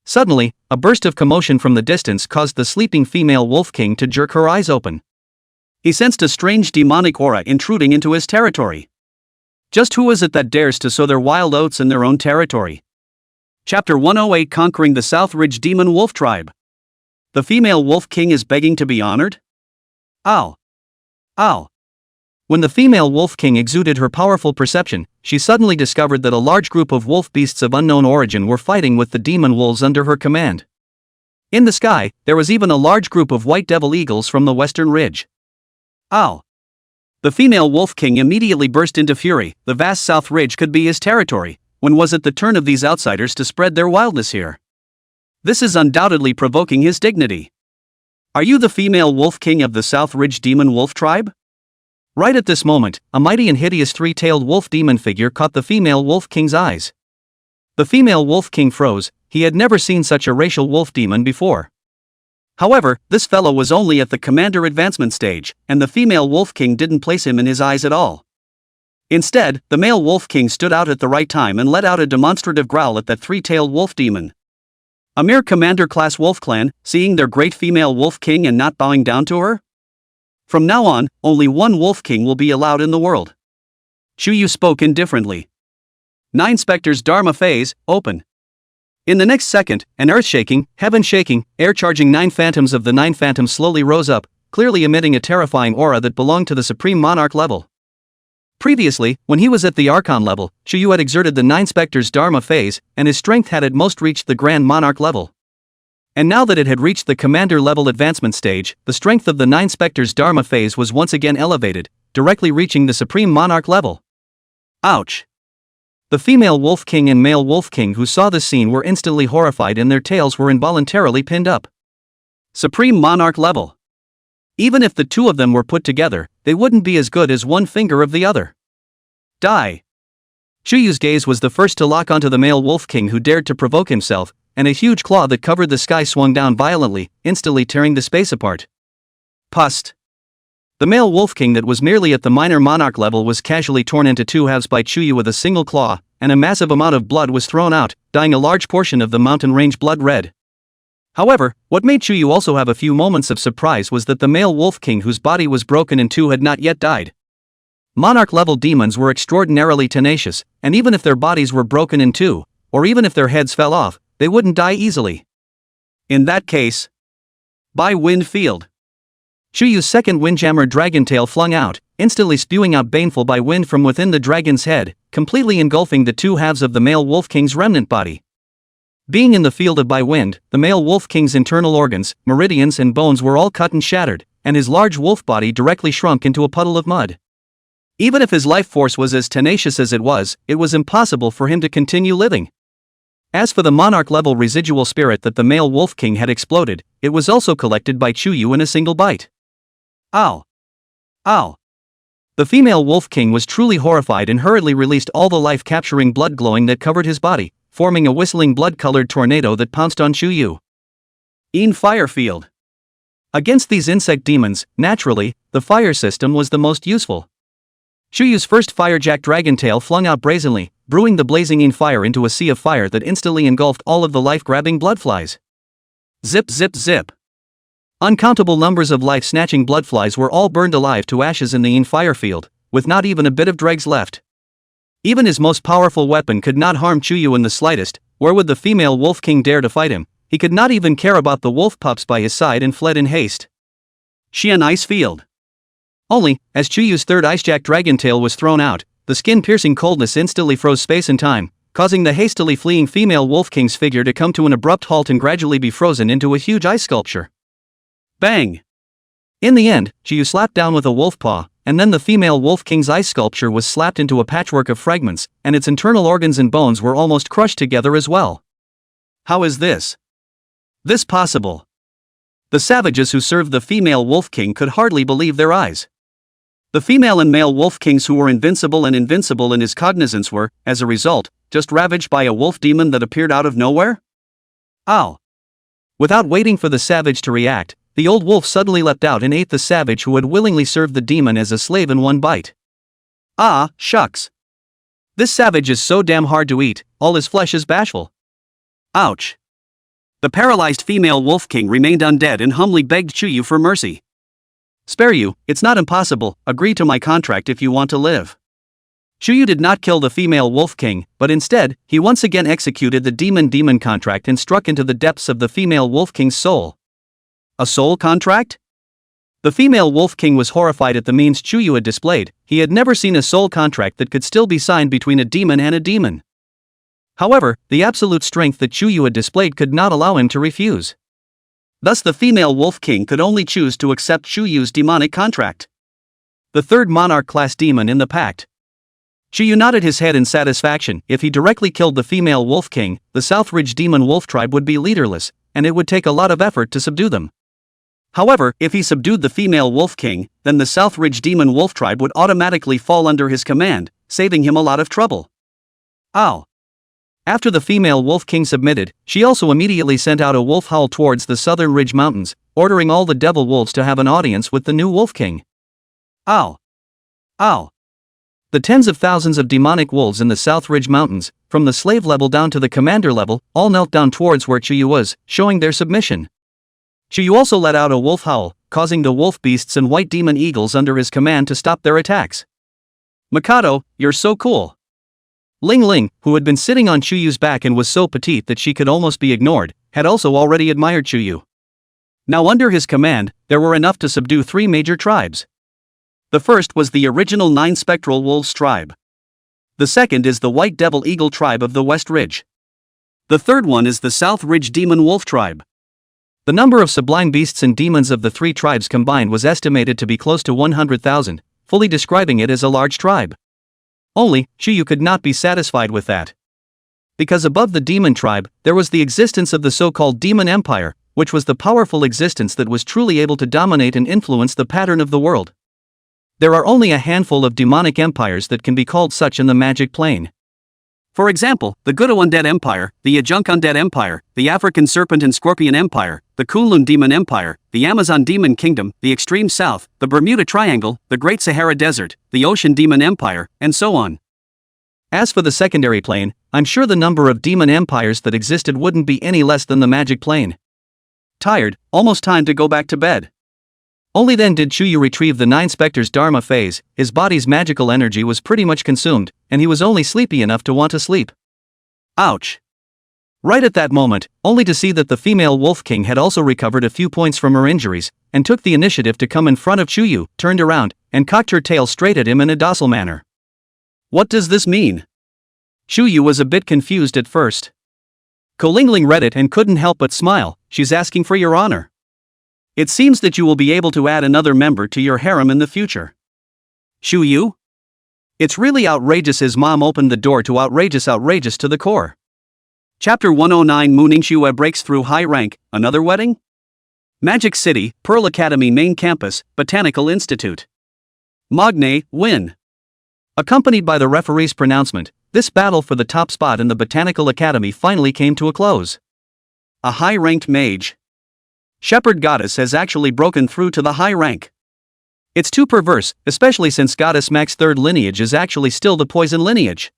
Suddenly, a burst of commotion from the distance caused the sleeping female wolf king to jerk her eyes open. He sensed a strange demonic aura intruding into his territory. Just who is it that dares to sow their wild oats in their own territory? Chapter 108, Conquering the South Ridge Demon Wolf Tribe. The female wolf king is begging to be honored? Ow! Ow! When the female wolf king exuded her powerful perception, she suddenly discovered that a large group of wolf beasts of unknown origin were fighting with the demon wolves under her command. In the sky, there was even a large group of white devil eagles from the western ridge. Ow! The female wolf king immediately burst into fury. The vast South Ridge could be his territory. When was it the turn of these outsiders to spread their wildness here? This is undoubtedly provoking his dignity. Are you the female wolf king of the South Ridge demon wolf tribe? Right at this moment, a mighty and hideous 3-tailed wolf demon figure caught the female wolf king's eyes. The female wolf king froze. He had never seen such a racial wolf demon before. However, this fellow was only at the commander advancement stage, and the female wolf king didn't place him in his eyes at all. Instead, the male wolf king stood out at the right time and let out a demonstrative growl at that 3-tailed wolf demon. A mere commander-class wolf clan, seeing their great female wolf king and not bowing down to her? From now on, only one wolf king will be allowed in the world. Chuyu spoke indifferently. 9 Spectres Dharma Phase, open. In the next second, an earth-shaking, heaven-shaking, air-charging 9 phantoms of the 9 phantoms slowly rose up, clearly emitting a terrifying aura that belonged to the Supreme Monarch level. Previously, when he was at the Archon level, Chuyu had exerted the 9 Spectres Dharma Phase, and his strength had at most reached the Grand Monarch level. And now that it had reached the Commander level advancement stage, the strength of the 9 Spectres Dharma Phase was once again elevated, directly reaching the Supreme Monarch level. Ouch! The female Wolf King and male Wolf King who saw this scene were instantly horrified and their tails were involuntarily pinned up. Supreme Monarch level. Even if the two of them were put together, they wouldn't be as good as one finger of the other. Die! Chuyu's gaze was the first to lock onto the male wolf king, who dared to provoke himself, and a huge claw that covered the sky swung down violently, instantly tearing the space apart. Pust. The male wolf king that was merely at the minor monarch level was casually torn into two halves by Chuyu with a single claw, and a massive amount of blood was thrown out, dyeing a large portion of the mountain range blood red. However, what made Chuyu also have a few moments of surprise was that the male wolf king, whose body was broken in two, had not yet died. Monarch-level demons were extraordinarily tenacious, and even if their bodies were broken in two, or even if their heads fell off, they wouldn't die easily. In that case, by wind field. Chuyu's second windjammer dragon tail flung out, instantly spewing out baneful by wind from within the dragon's head, completely engulfing the two halves of the male wolf king's remnant body. Being in the field of by wind, the male wolf king's internal organs, meridians and bones were all cut and shattered, and his large wolf body directly shrunk into a puddle of mud. Even if his life force was as tenacious as it was impossible for him to continue living. As for the monarch-level residual spirit that the male wolf king had exploded, it was also collected by Chuyu in a single bite. Ow! Ow! The female wolf king was truly horrified and hurriedly released all the life-capturing blood glowing that covered his body, forming a whistling blood-colored tornado that pounced on Chuyu. In fire field. Against these insect demons, naturally, the fire system was the most useful. Chuyu's first firejack dragon tail flung out brazenly, brewing the blazing fire into a sea of fire that instantly engulfed all of the life-grabbing bloodflies. Zip zip zip. Uncountable numbers of life-snatching bloodflies were all burned alive to ashes in the fire field, with not even a bit of dregs left. Even his most powerful weapon could not harm Chuyu in the slightest. Where would the female wolf king dare to fight him? He could not even care about the wolf pups by his side and fled in haste. Xian ice field. Only, as Chuyu's third icejack dragon tail was thrown out, the skin-piercing coldness instantly froze space and time, causing the hastily fleeing female wolf king's figure to come to an abrupt halt and gradually be frozen into a huge ice sculpture. Bang! In the end, Chuyu slapped down with a wolf paw, and then the female wolf king's ice sculpture was slapped into a patchwork of fragments, and its internal organs and bones were almost crushed together as well. How is this possible? The savages who served the female wolf king could hardly believe their eyes. The female and male wolf kings who were invincible in his cognizance were, as a result, just ravaged by a wolf demon that appeared out of nowhere? Ow! Without waiting for the savage to react, the old wolf suddenly leapt out and ate the savage who had willingly served the demon as a slave in one bite. Ah, shucks. This savage is so damn hard to eat, all his flesh is bashful. Ouch. The paralyzed female wolf king remained undead and humbly begged Chuyu for mercy. Spare you, it's not impossible, agree to my contract if you want to live. Chuyu did not kill the female wolf king, but instead, he once again executed the demon contract and struck into the depths of the female wolf king's soul. A soul contract? The female wolf king was horrified at the means Chuyu had displayed. He had never seen a soul contract that could still be signed between a demon and a demon. However, the absolute strength that Chuyu had displayed could not allow him to refuse. Thus the female wolf king could only choose to accept Chuyu's demonic contract. The third monarch-class demon in the pact. Chuyu nodded his head in satisfaction. If he directly killed the female wolf king, the Southridge demon wolf tribe would be leaderless, and it would take a lot of effort to subdue them. However, if he subdued the female wolf king, then the Southridge demon wolf tribe would automatically fall under his command, saving him a lot of trouble. Ow! After the female wolf king submitted, she also immediately sent out a wolf howl towards the southern ridge mountains, ordering all the devil wolves to have an audience with the new wolf king. Ow! Ow! The tens of thousands of demonic wolves in the South Ridge Mountains, from the slave level down to the commander level, all knelt down towards where Chuyu was, showing their submission. Chuyu also let out a wolf howl, causing the wolf beasts and white demon eagles under his command to stop their attacks. Mikado, you're so cool. Ling Ling, who had been sitting on Chuyu's back and was so petite that she could almost be ignored, had also already admired Chuyu. Now under his command, there were enough to subdue 3 major tribes. The first was the original 9 spectral wolves tribe. The second is the white devil eagle tribe of the West Ridge. The third one is the South Ridge demon wolf tribe. The number of sublime beasts and demons of the 3 tribes combined was estimated to be close to 100,000, fully describing it as a large tribe. Only, Chuyu could not be satisfied with that. Because above the demon tribe, there was the existence of the so-called demon empire, which was the powerful existence that was truly able to dominate and influence the pattern of the world. There are only a handful of demonic empires that can be called such in the magic plane. For example, the Gudo Undead Empire, the Ajunk Undead Empire, the African Serpent and Scorpion Empire, the Kunlun Demon Empire, the Amazon Demon Kingdom, the Extreme South, the Bermuda Triangle, the Great Sahara Desert, the Ocean Demon Empire, and so on. As for the secondary plane, I'm sure the number of demon empires that existed wouldn't be any less than the magic plane. Tired, almost time to go back to bed. Only then did Chuyu retrieve the Nine Spectres Dharma phase. His body's magical energy was pretty much consumed, and he was only sleepy enough to want to sleep. Ouch. Right at that moment, only to see that the female Wolf King had also recovered a few points from her injuries, and took the initiative to come in front of Chuyu, turned around, and cocked her tail straight at him in a docile manner. What does this mean? Chuyu was a bit confused at first. Kolingling read it and couldn't help but smile. She's asking for your honor. It seems that you will be able to add another member to your harem in the future. Chuyu? It's really outrageous. His mom opened the door to outrageous to the core. Chapter 109 Mu Ningxue breaks through high rank, another wedding? Magic City, Pearl Academy Main Campus, Botanical Institute. Magne, win. Accompanied by the referee's pronouncement, this battle for the top spot in the Botanical Academy finally came to a close. A high-ranked mage. Shepherd Goddess has actually broken through to the high rank. It's too perverse, especially since Goddess Mac's third lineage is actually still the poison lineage.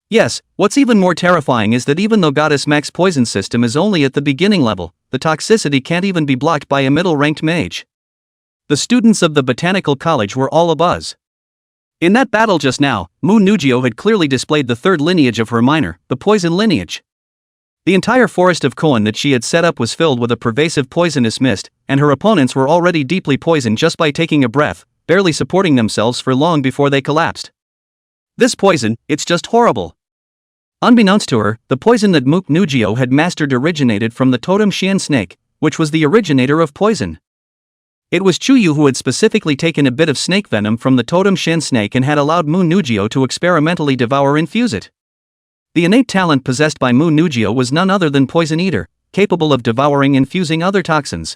Yes, what's even more terrifying is that even though Goddess Mac's poison system is only at the beginning level, the toxicity can't even be blocked by a middle-ranked mage. The students of the Botanical College were all abuzz. In that battle just now, Mu Nugio had clearly displayed the third lineage of her minor, the poison lineage. The entire forest of koan that she had set up was filled with a pervasive poisonous mist, and her opponents were already deeply poisoned just by taking a breath, barely supporting themselves for long before they collapsed. This poison, it's just horrible. Unbeknownst to her, the poison that Mu Nugio had mastered originated from the totem Xian snake, which was the originator of poison. It was Chuyu who had specifically taken a bit of snake venom from the totem Xian snake and had allowed Mu Nugio to experimentally devour and infuse it. The innate talent possessed by Mu Nugio was none other than Poison Eater, capable of devouring and fusing other toxins.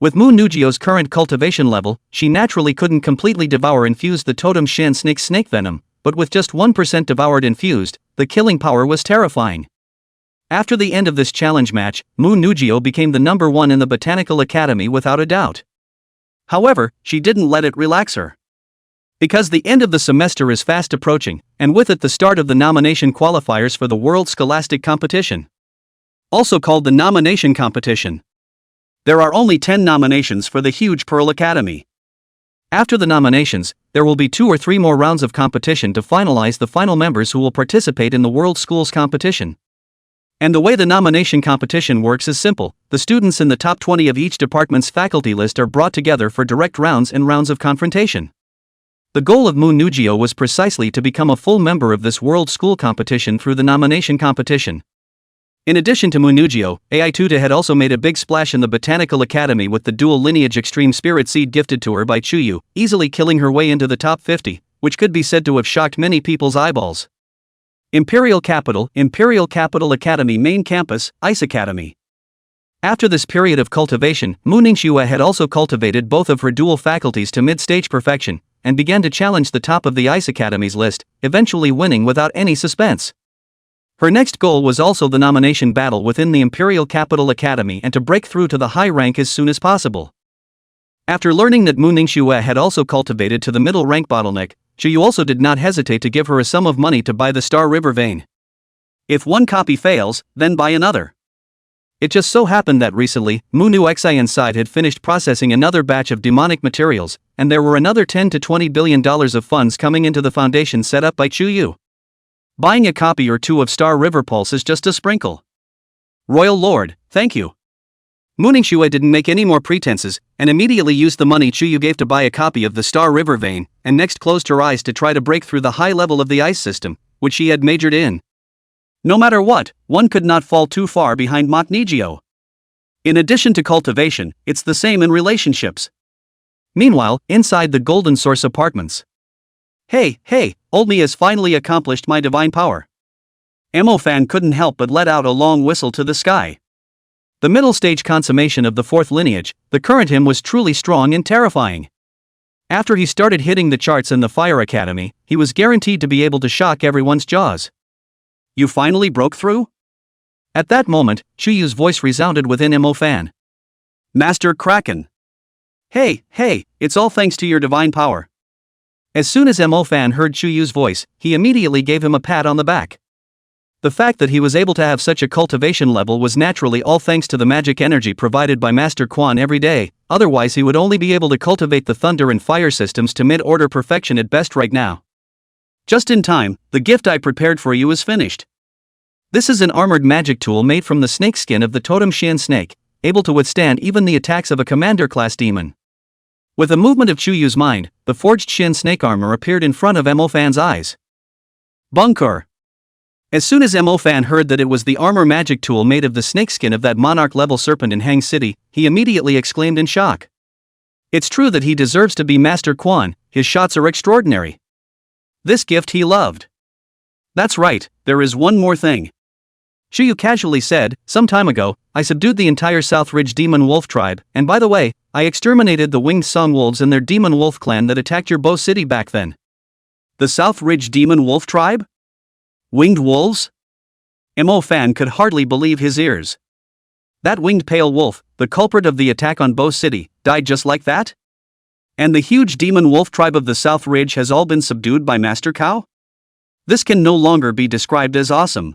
With Mu Nugio's current cultivation level, she naturally couldn't completely devour and fuse the totem Shan snake's snake venom, but with just 1% devoured and fused, the killing power was terrifying. After the end of this challenge match, Mu Nugio became the number one in the Botanical Academy without a doubt. However, she didn't let it relax her. Because the end of the semester is fast approaching, and with it the start of the nomination qualifiers for the World Scholastic Competition. Also called the Nomination Competition. There are only 10 nominations for the huge Pearl Academy. After the nominations, there will be 2 or 3 more rounds of competition to finalize the final members who will participate in the World Schools Competition. And the way the nomination competition works is simple. The students in the top 20 of each department's faculty list are brought together for direct rounds and rounds of confrontation. The goal of Mu Nugio was precisely to become a full member of this World School Competition through the nomination competition. In addition to Mu Nugio, Ai Tuta had also made a big splash in the Botanical Academy with the dual lineage Extreme Spirit Seed gifted to her by Chuyu, easily killing her way into the top 50, which could be said to have shocked many people's eyeballs. Imperial Capital Academy Main Campus, Ice Academy. After this period of cultivation, Mu Ningxue had also cultivated both of her dual faculties to mid-stage perfection, and began to challenge the top of the Ice Academy's list, eventually winning without any suspense. Her next goal was also the nomination battle within the Imperial Capital Academy and to break through to the high rank as soon as possible. After learning that Mu Ningxue had also cultivated to the middle rank bottleneck, Chuyu also did not hesitate to give her a sum of money to buy the Star River vein. If one copy fails, then buy another. It just so happened that recently, Mu Nu Xian side had finished processing another batch of demonic materials, and there were another $10 to $20 billion of funds coming into the foundation set up by Chuyu. Buying a copy or two of Star River Pulse is just a sprinkle. Royal Lord, thank you. Mu Ningxue didn't make any more pretenses, and immediately used the money Chuyu gave to buy a copy of the Star River vein, and next closed her eyes to try to break through the high level of the ice system, which she had majored in. No matter what, one could not fall too far behind Mu Ningxue. In addition to cultivation, it's the same in relationships. Meanwhile, inside the Golden Source apartments. Hey, old me has finally accomplished my divine power. Emo-fan couldn't help but let out a long whistle to the sky. The middle stage consummation of the fourth lineage, the current him was truly strong and terrifying. After he started hitting the charts in the Fire Academy, he was guaranteed to be able to shock everyone's jaws. You finally broke through? At that moment, Chuyu's voice resounded within Mo Fan. Master Kraken. Hey, it's all thanks to your divine power. As soon as Mo Fan heard Chuyu's voice, he immediately gave him a pat on the back. The fact that he was able to have such a cultivation level was naturally all thanks to the magic energy provided by Master Quan every day, otherwise he would only be able to cultivate the thunder and fire systems to mid-order perfection at best right now. Just in time, the gift I prepared for you is finished. This is an armored magic tool made from the snake skin of the totem Xian snake, able to withstand even the attacks of a commander-class demon. With a movement of Chuyu's mind, the forged Xian snake armor appeared in front of Mo Fan's eyes. Bunker. As soon as Mo Fan heard that it was the armor magic tool made of the snakeskin of that monarch-level serpent in Hang City, he immediately exclaimed in shock. It's true that he deserves to be Master Quan, his shots are extraordinary. This gift he loved. That's right, there is one more thing. Chuyu casually said, some time ago, I subdued the entire South Ridge Demon Wolf tribe, and by the way, I exterminated the Winged Song Wolves and their Demon Wolf clan that attacked your Bo City back then. The South Ridge Demon Wolf tribe? Winged wolves? Mo Fan could hardly believe his ears. That winged pale wolf, the culprit of the attack on Bo City, died just like that? And the huge demon wolf tribe of the South Ridge has all been subdued by Master Cow? This can no longer be described as awesome.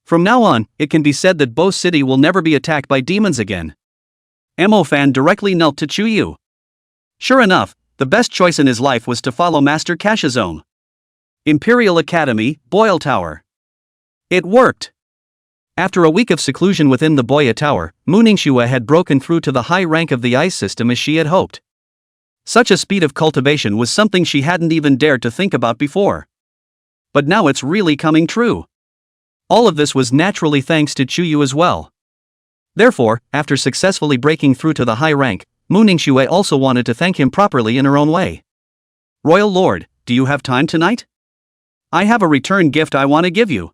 From now on, it can be said that Bo City will never be attacked by demons again. Mo Fan directly knelt to Chuyu. Sure enough, the best choice in his life was to follow Master Kashizome. Imperial Academy, Boyle Tower. It worked! After a week of seclusion within the Boya Tower, Mu Ningxue had broken through to the high rank of the ice system as she had hoped. Such a speed of cultivation was something she hadn't even dared to think about before. But now it's really coming true. All of this was naturally thanks to Chuyu as well. Therefore, after successfully breaking through to the high rank, Mu Ningxue also wanted to thank him properly in her own way. Royal Lord, do you have time tonight? I have a return gift I want to give you.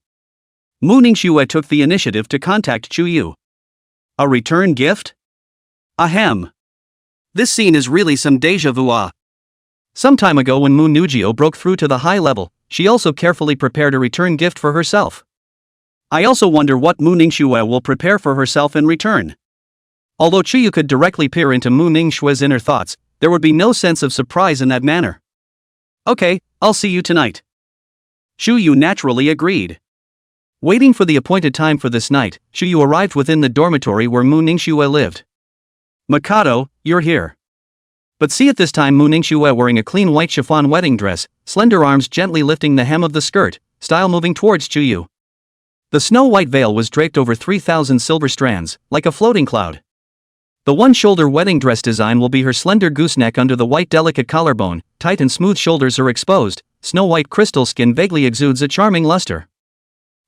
Mu Ningxue took the initiative to contact Chuyu. A return gift? Ahem. This scene is really some deja vu. Some time ago when Mu Nugio broke through to the high level, she also carefully prepared a return gift for herself. I also wonder what Mu Ningxue will prepare for herself in return. Although Chuyu could directly peer into Mu Ningxue's inner thoughts, there would be no sense of surprise in that manner. Okay, I'll see you tonight. Chuyu naturally agreed. Waiting for the appointed time for this night, Chuyu arrived within the dormitory where Mu Ningxue lived. Mikado, you're here. But see at this time Mu Ningxue wearing a clean white chiffon wedding dress, slender arms gently lifting the hem of the skirt, style moving towards Chuyu. The snow-white veil was draped over 3,000 silver strands, like a floating cloud. The one-shoulder wedding dress design will be her slender gooseneck under the white delicate collarbone, tight and smooth shoulders are exposed, snow-white crystal skin vaguely exudes a charming luster.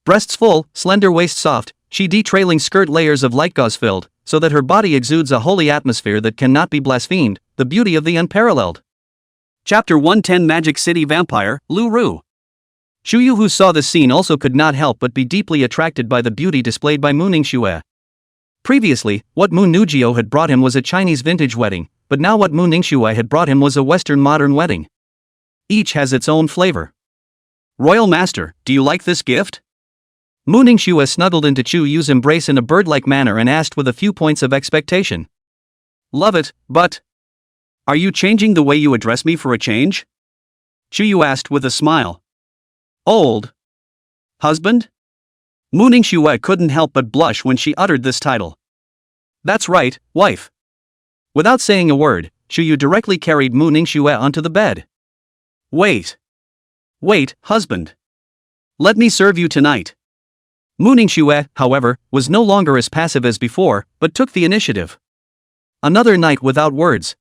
Breasts full, slender waist soft, she trailing skirt layers of light gauze filled, so that her body exudes a holy atmosphere that cannot be blasphemed, the beauty of the unparalleled. Chapter 110 Magic City Vampire, Lu Ru. Chuyu who saw the scene also could not help but be deeply attracted by the beauty displayed by Mu Ningxue. Previously, what Mu Nugio had brought him was a Chinese vintage wedding, but now what Mu Ningxue had brought him was a Western modern wedding. Each has its own flavor. Royal Master, do you like this gift? Mu Ningxue snuggled into Chuyu's embrace in a bird-like manner and asked with a few points of expectation. Love it, but... Are you changing the way you address me for a change? Chuyu asked with a smile. Old husband? Mu Ningxue couldn't help but blush when she uttered this title. That's right, wife. Without saying a word, Chuyu directly carried Mu Ningxue onto the bed. Wait, husband. Let me serve you tonight. Mu Ningxue, however, was no longer as passive as before, but took the initiative. Another night without words.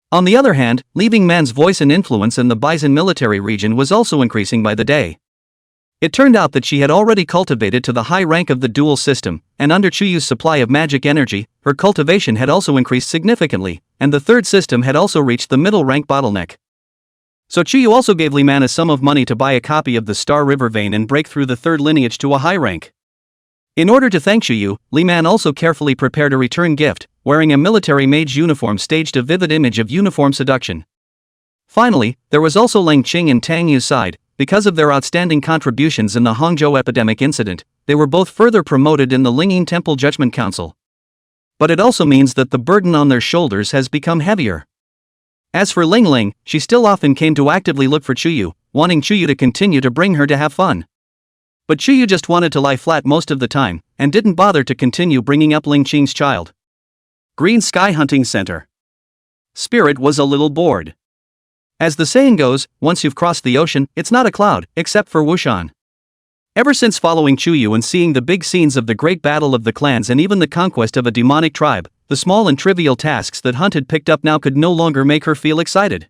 On the other hand, leaving man's voice and influence in the Bison military region was also increasing by the day. It turned out that she had already cultivated to the high rank of the duel system, and under Chuyu's supply of magic energy, her cultivation had also increased significantly, and the third system had also reached the middle rank bottleneck. So Chuyu also gave Li Man a sum of money to buy a copy of the Star River Vein and break through the third lineage to a high rank. In order to thank Chuyu, Li Man also carefully prepared a return gift, wearing a military mage uniform staged a vivid image of uniform seduction. Finally, there was also Lang Qing and Tang Yu's side, because of their outstanding contributions in the Hangzhou epidemic incident, they were both further promoted in the Lingyin Temple Judgment Council. But it also means that the burden on their shoulders has become heavier. As for Ling, she still often came to actively look for Chuyu, wanting Chuyu to continue to bring her to have fun. But Chuyu just wanted to lie flat most of the time, and didn't bother to continue bringing up Ling Qing's child. Green Sky Hunting Center. Spirit was a little bored. As the saying goes, once you've crossed the ocean, it's not a cloud, except for Wushan. Ever since following Chuyu and seeing the big scenes of the great battle of the clans and even the conquest of a demonic tribe, the small and trivial tasks that Hunt had picked up now could no longer make her feel excited.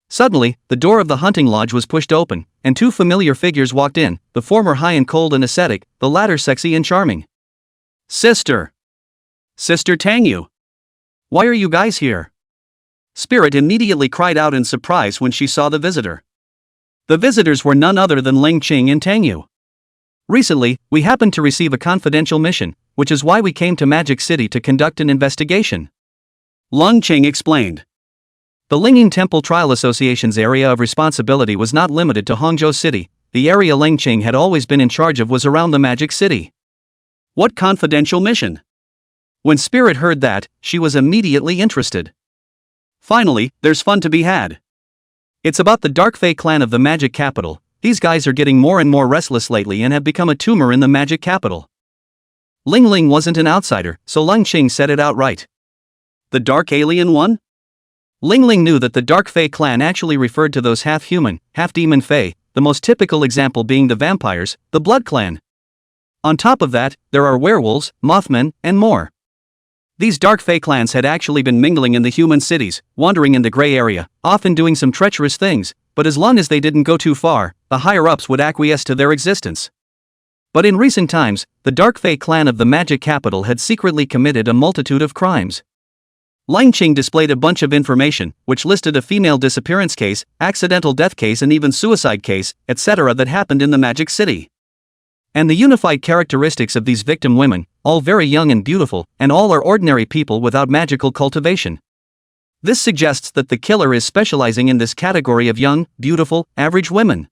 Suddenly, the door of the hunting lodge was pushed open, and two familiar figures walked in, the former high and cold and ascetic, the latter sexy and charming. Sister! Sister Tangyu! Why are you guys here? Spirit immediately cried out in surprise when she saw the visitor. The visitors were none other than Ling Qing and Tangyu. Recently, we happened to receive a confidential mission, which is why we came to Magic City to conduct an investigation. Ling Qing explained. The Lingyin Temple Trial Association's area of responsibility was not limited to Hangzhou City. The area Ling Qing had always been in charge of was around the Magic City. What confidential mission? When Spirit heard that, she was immediately interested. Finally, there's fun to be had. It's about the Dark Fae clan of the Magic Capital. These guys are getting more and more restless lately and have become a tumor in the Magic Capital. Ling wasn't an outsider, so Ling Qing said it outright. The Dark Alien one? Ling knew that the Dark Fae clan actually referred to those half-human, half-demon Fae, the most typical example being the vampires, the Blood Clan. On top of that, there are werewolves, Mothmen, and more. These Dark Fae clans had actually been mingling in the human cities, wandering in the gray area, often doing some treacherous things, but as long as they didn't go too far, the higher-ups would acquiesce to their existence. But in recent times, the Dark Fae clan of the Magic Capital had secretly committed a multitude of crimes. Ling Qing displayed a bunch of information, which listed a female disappearance case, accidental death case and even suicide case, etc. that happened in the Magic City. And the unified characteristics of these victim women, all very young and beautiful, and all are ordinary people without magical cultivation. This suggests that the killer is specializing in this category of young, beautiful, average women.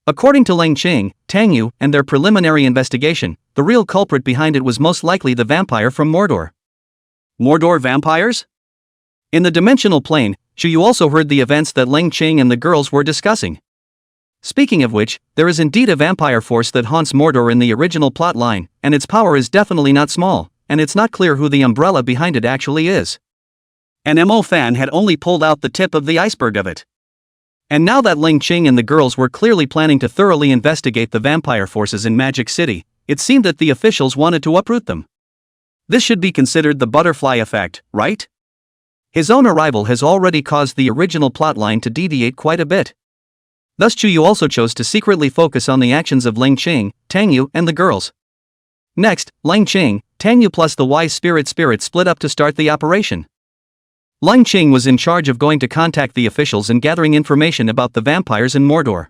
According to Ling Qing, Tangyu, and their preliminary investigation, the real culprit behind it was most likely the vampire from Mordor. Mordor vampires? In the dimensional plane, Chuyu also heard the events that Ling Qing and the girls were discussing. Speaking of which, there is indeed a vampire force that haunts Mordor in the original plot line, and its power is definitely not small, and it's not clear who the umbrella behind it actually is. An MO fan had only pulled out the tip of the iceberg of it. And now that Ling Qing and the girls were clearly planning to thoroughly investigate the vampire forces in Magic City, it seemed that the officials wanted to uproot them. This should be considered the butterfly effect, right? His own arrival has already caused the original plotline to deviate quite a bit. Thus Chuyu also chose to secretly focus on the actions of Ling Qing, Tangyu, and the girls. Next, Ling Qing, Tangyu plus the wise spirit split up to start the operation. Ling Qing was in charge of going to contact the officials and gathering information about the vampires in Mordor.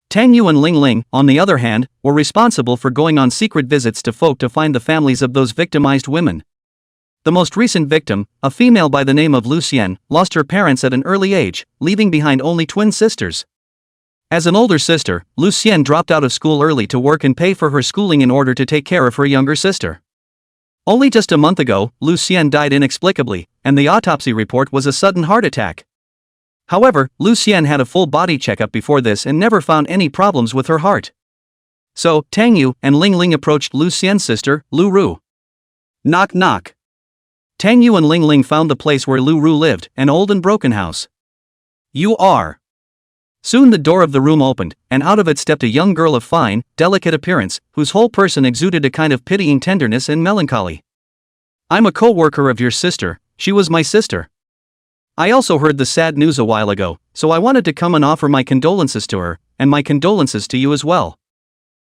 Tangyu and Ling, on the other hand, were responsible for going on secret visits to folk to find the families of those victimized women. The most recent victim, a female by the name of Lucienne, lost her parents at an early age, leaving behind only twin sisters. As an older sister, Lucienne dropped out of school early to work and pay for her schooling in order to take care of her younger sister. Only just a month ago, Lucienne died inexplicably, and the autopsy report was a sudden heart attack. However, Lucienne had a full body checkup before this and never found any problems with her heart. So, Tangyu and Ling approached Lucienne's sister, Lu Ru. Knock knock. Tangyu and Ling found the place where Lu Ru lived, an old and broken house. You are. Soon the door of the room opened, and out of it stepped a young girl of fine, delicate appearance, whose whole person exuded a kind of pitying tenderness and melancholy. I'm a co-worker of your sister, she was my sister. I also heard the sad news a while ago, so I wanted to come and offer my condolences to her, and my condolences to you as well.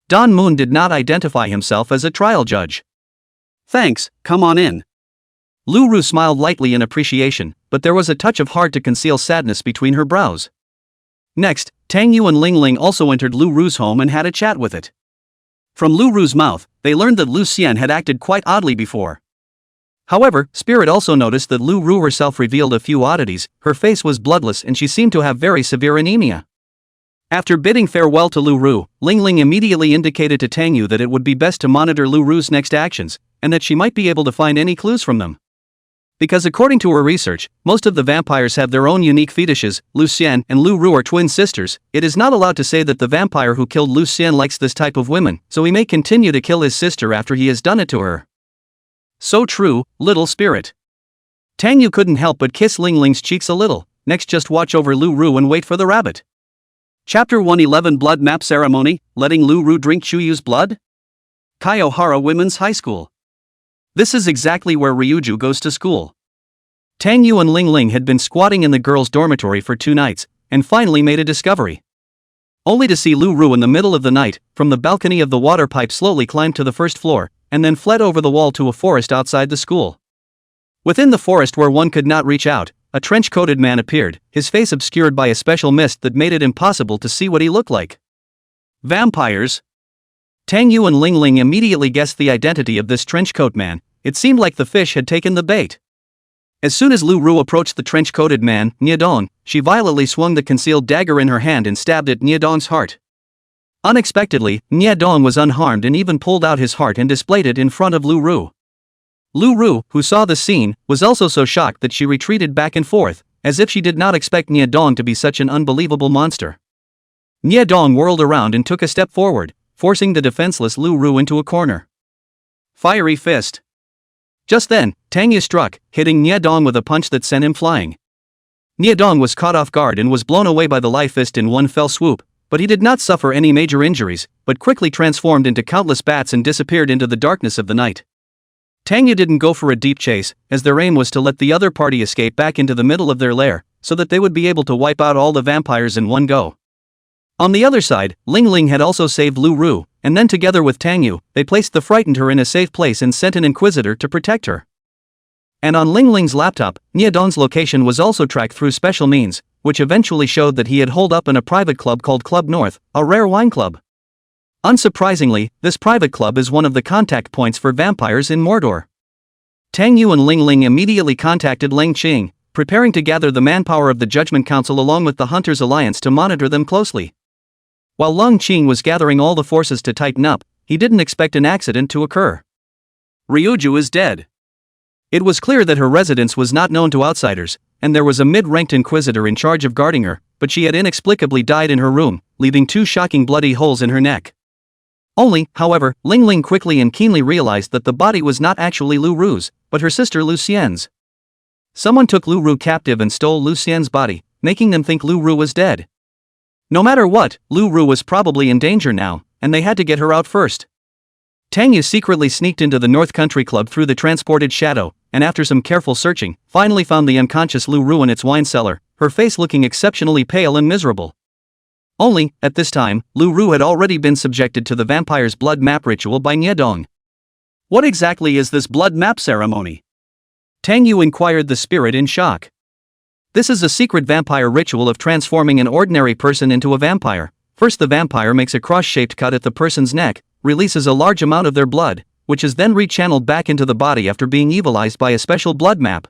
Don Moon did not identify himself as a trial judge. Thanks, come on in. Lu Ru smiled lightly in appreciation, but there was a touch of hard to conceal sadness between her brows. Next, Tangyu and Ling also entered Lu Ru's home and had a chat with it. From Lu Ru's mouth, they learned that Lucienne had acted quite oddly before. However, Spirit also noticed that Lu Ru herself revealed a few oddities. Her face was bloodless and she seemed to have very severe anemia. After bidding farewell to Lu Ru, Ling Ling immediately indicated to Tang Yu that it would be best to monitor Lu Ru's next actions, and that she might be able to find any clues from them. Because according to her research, most of the vampires have their own unique fetishes. Lu Xian and Lu Ru are twin sisters. It is not allowed to say that the vampire who killed Lu Xian likes this type of women, so he may continue to kill his sister after he has done it to her. So true, little spirit. Tang Yu couldn't help but kiss Ling Ling's cheeks a little. Next, just watch over Lu Ru and wait for the rabbit. Chapter 111 Blood Map Ceremony, Letting Lu Ru Drink Chuyu's Blood? Kaiohara Women's High School. This is exactly where Ryuju goes to school. Tang Yu and Ling Ling had been squatting in the girls' dormitory for 2 nights, and finally made a discovery. Only to see Lu Ru in the middle of the night, from the balcony of the water pipe slowly climbed to the first floor, and then fled over the wall to a forest outside the school. Within the forest where one could not reach out, a trench-coated man appeared, his face obscured by a special mist that made it impossible to see what he looked like. Vampires? Tang Yu and Ling Ling immediately guessed the identity of this trench-coat man. It seemed like the fish had taken the bait. As soon as Lu Ru approached the trench-coated man, Niedong, she violently swung the concealed dagger in her hand and stabbed at Niedong's heart. Unexpectedly, Niedong was unharmed and even pulled out his heart and displayed it in front of Lu Ru. Lu Ru, who saw the scene, was also so shocked that she retreated back and forth, as if she did not expect Niedong to be such an unbelievable monster. Niedong whirled around and took a step forward, forcing the defenseless Lu Ru into a corner. Fiery fist. Just then, Tang Yu struck, hitting Niedong with a punch that sent him flying. Niedong was caught off guard and was blown away by the life fist in one fell swoop, but he did not suffer any major injuries, but quickly transformed into countless bats and disappeared into the darkness of the night. Tang Yu didn't go for a deep chase, as their aim was to let the other party escape back into the middle of their lair, so that they would be able to wipe out all the vampires in one go. On the other side, Ling Ling had also saved Lu Ru, and then together with Tang Yu, they placed the frightened her in a safe place and sent an inquisitor to protect her. And on Ling Ling's laptop, Niedong's location was also tracked through special means, which eventually showed that he had holed up in a private club called Club North, a rare wine club. Unsurprisingly, this private club is one of the contact points for vampires in Mordor. Tang Yu and Ling Ling immediately contacted Lang Qing, preparing to gather the manpower of the Judgment Council along with the Hunters Alliance to monitor them closely. While Lang Qing was gathering all the forces to tighten up, he didn't expect an accident to occur. Ryuju is dead. It was clear that her residence was not known to outsiders, and there was a mid-ranked inquisitor in charge of guarding her, but she had inexplicably died in her room, leaving 2 shocking bloody holes in her neck. Only, however, Ling Ling quickly and keenly realized that the body was not actually Lu Ru's, but her sister Lu Xian's. Someone took Lu Ru captive and stole Lu Xian's body, making them think Lu Ru was dead. No matter what, Lu Ru was probably in danger now, and they had to get her out first. Tang Yu secretly sneaked into the North Country Club through the transported shadow, and after some careful searching, finally found the unconscious Lu Ru in its wine cellar, her face looking exceptionally pale and miserable. Only, at this time, Lu Ru had already been subjected to the vampire's blood map ritual by Niedong. What exactly is this blood map ceremony? Tang Yu inquired the spirit in shock. This is a secret vampire ritual of transforming an ordinary person into a vampire. First, the vampire makes a cross-shaped cut at the person's neck, releases a large amount of their blood, which is then rechanneled back into the body after being evilized by a special blood map.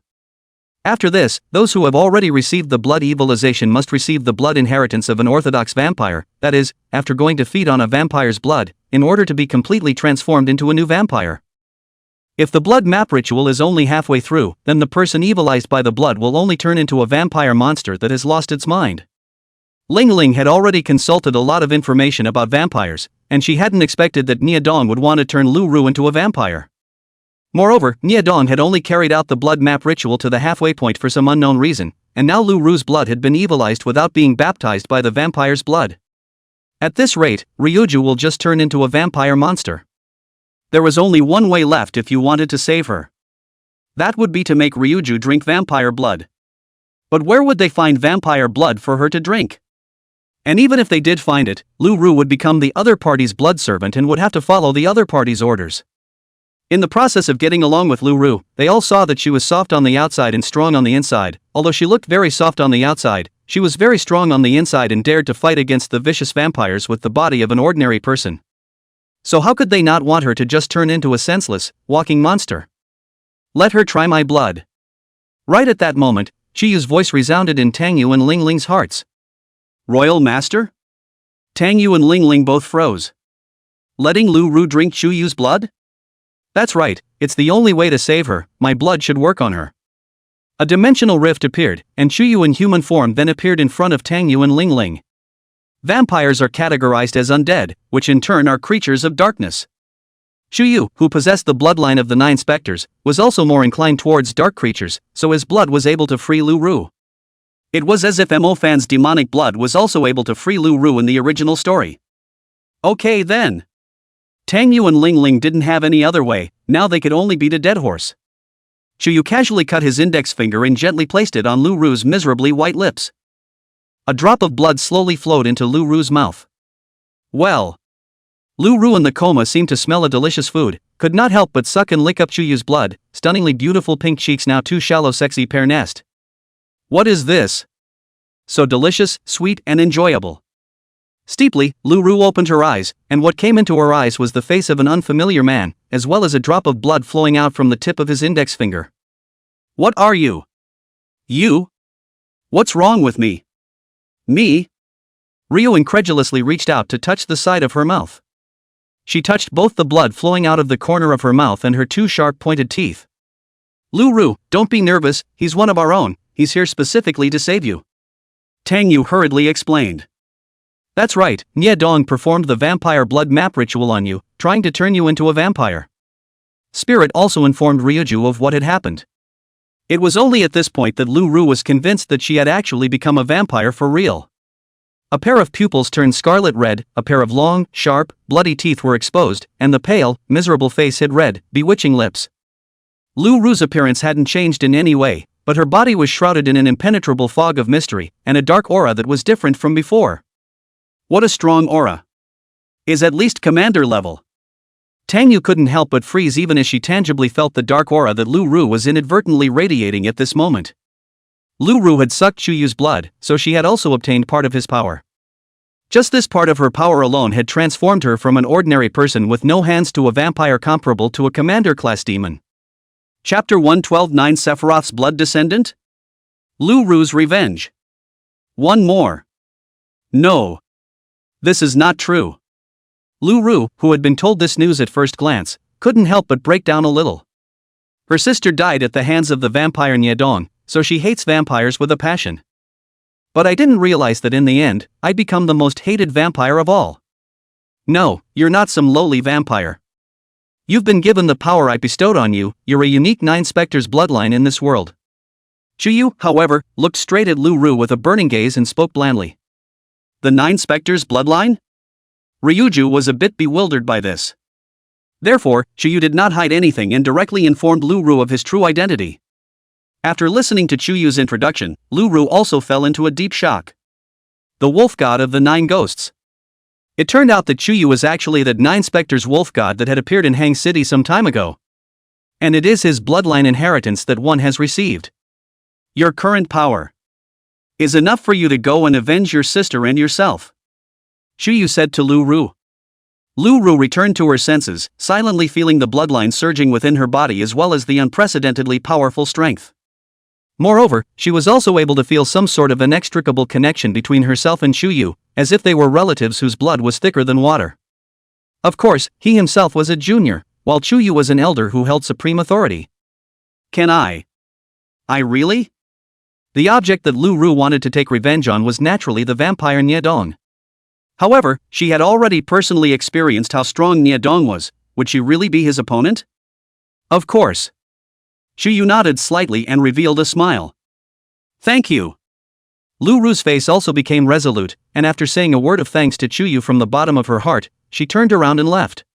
After this, those who have already received the blood evilization must receive the blood inheritance of an orthodox vampire, that is, after going to feed on a vampire's blood, in order to be completely transformed into a new vampire. If the blood map ritual is only halfway through, then the person evilized by the blood will only turn into a vampire monster that has lost its mind. Ling Ling had already consulted a lot of information about vampires, and she hadn't expected that Niedong would want to turn Lu Ru into a vampire. Moreover, Niedong had only carried out the blood map ritual to the halfway point for some unknown reason, and now Lu Ru's blood had been evilized without being baptized by the vampire's blood. At this rate, Ryuju will just turn into a vampire monster. There was only one way left if you wanted to save her. That would be to make Ryuju drink vampire blood. But where would they find vampire blood for her to drink? And even if they did find it, Lu Ru would become the other party's blood servant and would have to follow the other party's orders. In the process of getting along with Lu Ru, they all saw that she was soft on the outside and strong on the inside. Although she looked very soft on the outside, she was very strong on the inside and dared to fight against the vicious vampires with the body of an ordinary person. So how could they not want her to just turn into a senseless, walking monster? Let her try my blood. Right at that moment, Chiyu's voice resounded in Tang Yu and Ling Ling's hearts. Royal Master? Tang Yu and Ling Ling both froze. Letting Lu Ru drink Chu Yu's blood? That's right, it's the only way to save her, my blood should work on her. A dimensional rift appeared, and Chu Yu in human form then appeared in front of Tang Yu and Ling Ling. Vampires are categorized as undead, which in turn are creatures of darkness. Chu Yu, who possessed the bloodline of the 9 specters, was also more inclined towards dark creatures, so his blood was able to free Lu Ru. It was as if Mo Fan's demonic blood was also able to free Lu Ru in the original story. Okay then. Tang Yu and Ling Ling didn't have any other way, now they could only beat a dead horse. Chu Yu casually cut his index finger and gently placed it on Lu Ru's miserably white lips. A drop of blood slowly flowed into Lu Ru's mouth. Well. Lu Ru in the coma seemed to smell a delicious food, could not help but suck and lick up Chu Yu's blood, stunningly beautiful pink cheeks now too shallow sexy pear nest. What is this? So delicious, sweet and enjoyable. Steeply, Lu Ru opened her eyes, and what came into her eyes was the face of an unfamiliar man, as well as a drop of blood flowing out from the tip of his index finger. What are you? You? What's wrong with me? Me? Rio incredulously reached out to touch the side of her mouth. She touched both the blood flowing out of the corner of her mouth and her 2 sharp pointed teeth. Lu Ru, don't be nervous, he's one of our own, he's here specifically to save you. Tang Yu hurriedly explained. That's right, Nye Dong performed the vampire blood map ritual on you, trying to turn you into a vampire. Spirit also informed Ryuju of what had happened. It was only at this point that Lu Ru was convinced that she had actually become a vampire for real. A pair of pupils turned scarlet red, a pair of long, sharp, bloody teeth were exposed, and the pale, miserable face hid red, bewitching lips. Lu Ru's appearance hadn't changed in any way, but her body was shrouded in an impenetrable fog of mystery, and a dark aura that was different from before. What a strong aura. Is at least commander level. Tang Yu couldn't help but freeze even as she tangibly felt the dark aura that Lu Ru was inadvertently radiating at this moment. Lu Ru had sucked Chu Yu's blood, so she had also obtained part of his power. Just this part of her power alone had transformed her from an ordinary person with no hands to a vampire comparable to a commander-class demon. Chapter 112 9 Sephiroth's Blood Descendant? Lu Ru's Revenge. One more. No. This is not true. Lu Ru, who had been told this news at first glance, couldn't help but break down a little. Her sister died at the hands of the vampire Nye Dong, so she hates vampires with a passion. But I didn't realize that in the end, I'd become the most hated vampire of all. No, you're not some lowly vampire. You've been given the power I bestowed on you, you're a unique 9 Spectres bloodline in this world. Chu Yu, however, looked straight at Lu Ru with a burning gaze and spoke blandly. The 9 Spectres bloodline? Ryuju was a bit bewildered by this. Therefore, Chu Yu did not hide anything and directly informed Lu Ru of his true identity. After listening to Chu Yu's introduction, Lu Ru also fell into a deep shock. The wolf god of the 9 ghosts. It turned out that Chu Yu was actually that 9 Spectres wolf god that had appeared in Hang City some time ago. And it is his bloodline inheritance that one has received. Your current power is enough for you to go and avenge your sister and yourself, Chu Yu said to Lu Ru. Lu Ru returned to her senses, silently feeling the bloodline surging within her body as well as the unprecedentedly powerful strength. Moreover, she was also able to feel some sort of inextricable connection between herself and Chu Yu, as if they were relatives whose blood was thicker than water. Of course, he himself was a junior, while Chu Yu was an elder who held supreme authority. Can I really? The object that Lu Ru wanted to take revenge on was naturally the vampire Nye Dong. However, she had already personally experienced how strong Nye Dong was. Would she really be his opponent? Of course. Chu Yu nodded slightly and revealed a smile. Thank you. Lu Ru's face also became resolute, and after saying a word of thanks to Chu Yu from the bottom of her heart, she turned around and left.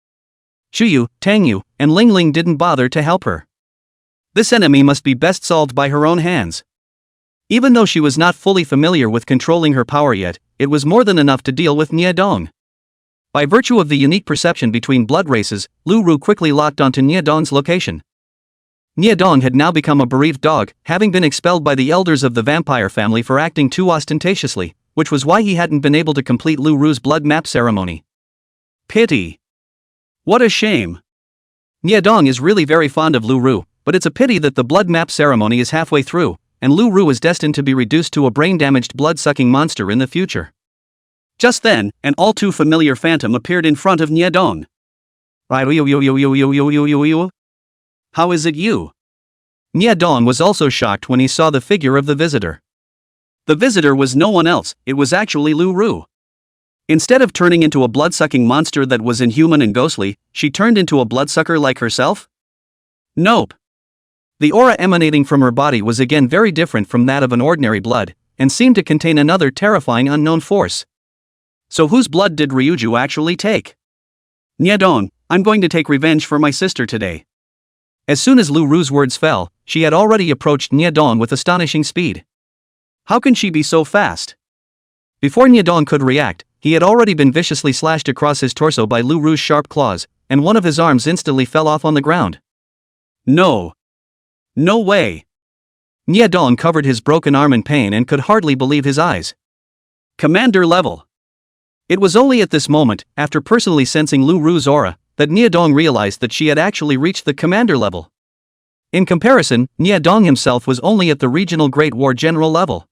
Chu Yu, Tang Yu, and Ling Ling didn't bother to help her. This enemy must be best solved by her own hands. Even though she was not fully familiar with controlling her power yet, it was more than enough to deal with Nye Dong. By virtue of the unique perception between blood races, Lu Ru quickly locked onto Nye Dong's location. Nye Dong had now become a bereaved dog, having been expelled by the elders of the vampire family for acting too ostentatiously, which was why he hadn't been able to complete Lu Ru's blood map ceremony. Pity. What a shame. Nye Dong is really very fond of Lu Ru, but it's a pity that the blood map ceremony is halfway through, and Lu Ru is destined to be reduced to a brain-damaged blood-sucking monster in the future. Just then, an all too familiar phantom appeared in front of Nyedong. How is it you? Nyedong was also shocked when he saw the figure of the visitor. The visitor was no one else, it was actually Lu Ru. Instead of turning into a blood-sucking monster that was inhuman and ghostly, she turned into a bloodsucker like herself? Nope. The aura emanating from her body was again very different from that of an ordinary blood, and seemed to contain another terrifying unknown force. So whose blood did Ryuju actually take? Nyedong, I'm going to take revenge for my sister today. As soon as Lu Ru's words fell, she had already approached Nyedong with astonishing speed. How can she be so fast? Before Nyedong could react, he had already been viciously slashed across his torso by Lu Ru's sharp claws, and one of his arms instantly fell off on the ground. No. No way. Nyedong covered his broken arm in pain and could hardly believe his eyes. Commander level. It was only at this moment, after personally sensing Lu Ru's aura, that Nyedong realized that she had actually reached the commander level. In comparison, Nyedong himself was only at the regional Great War General level.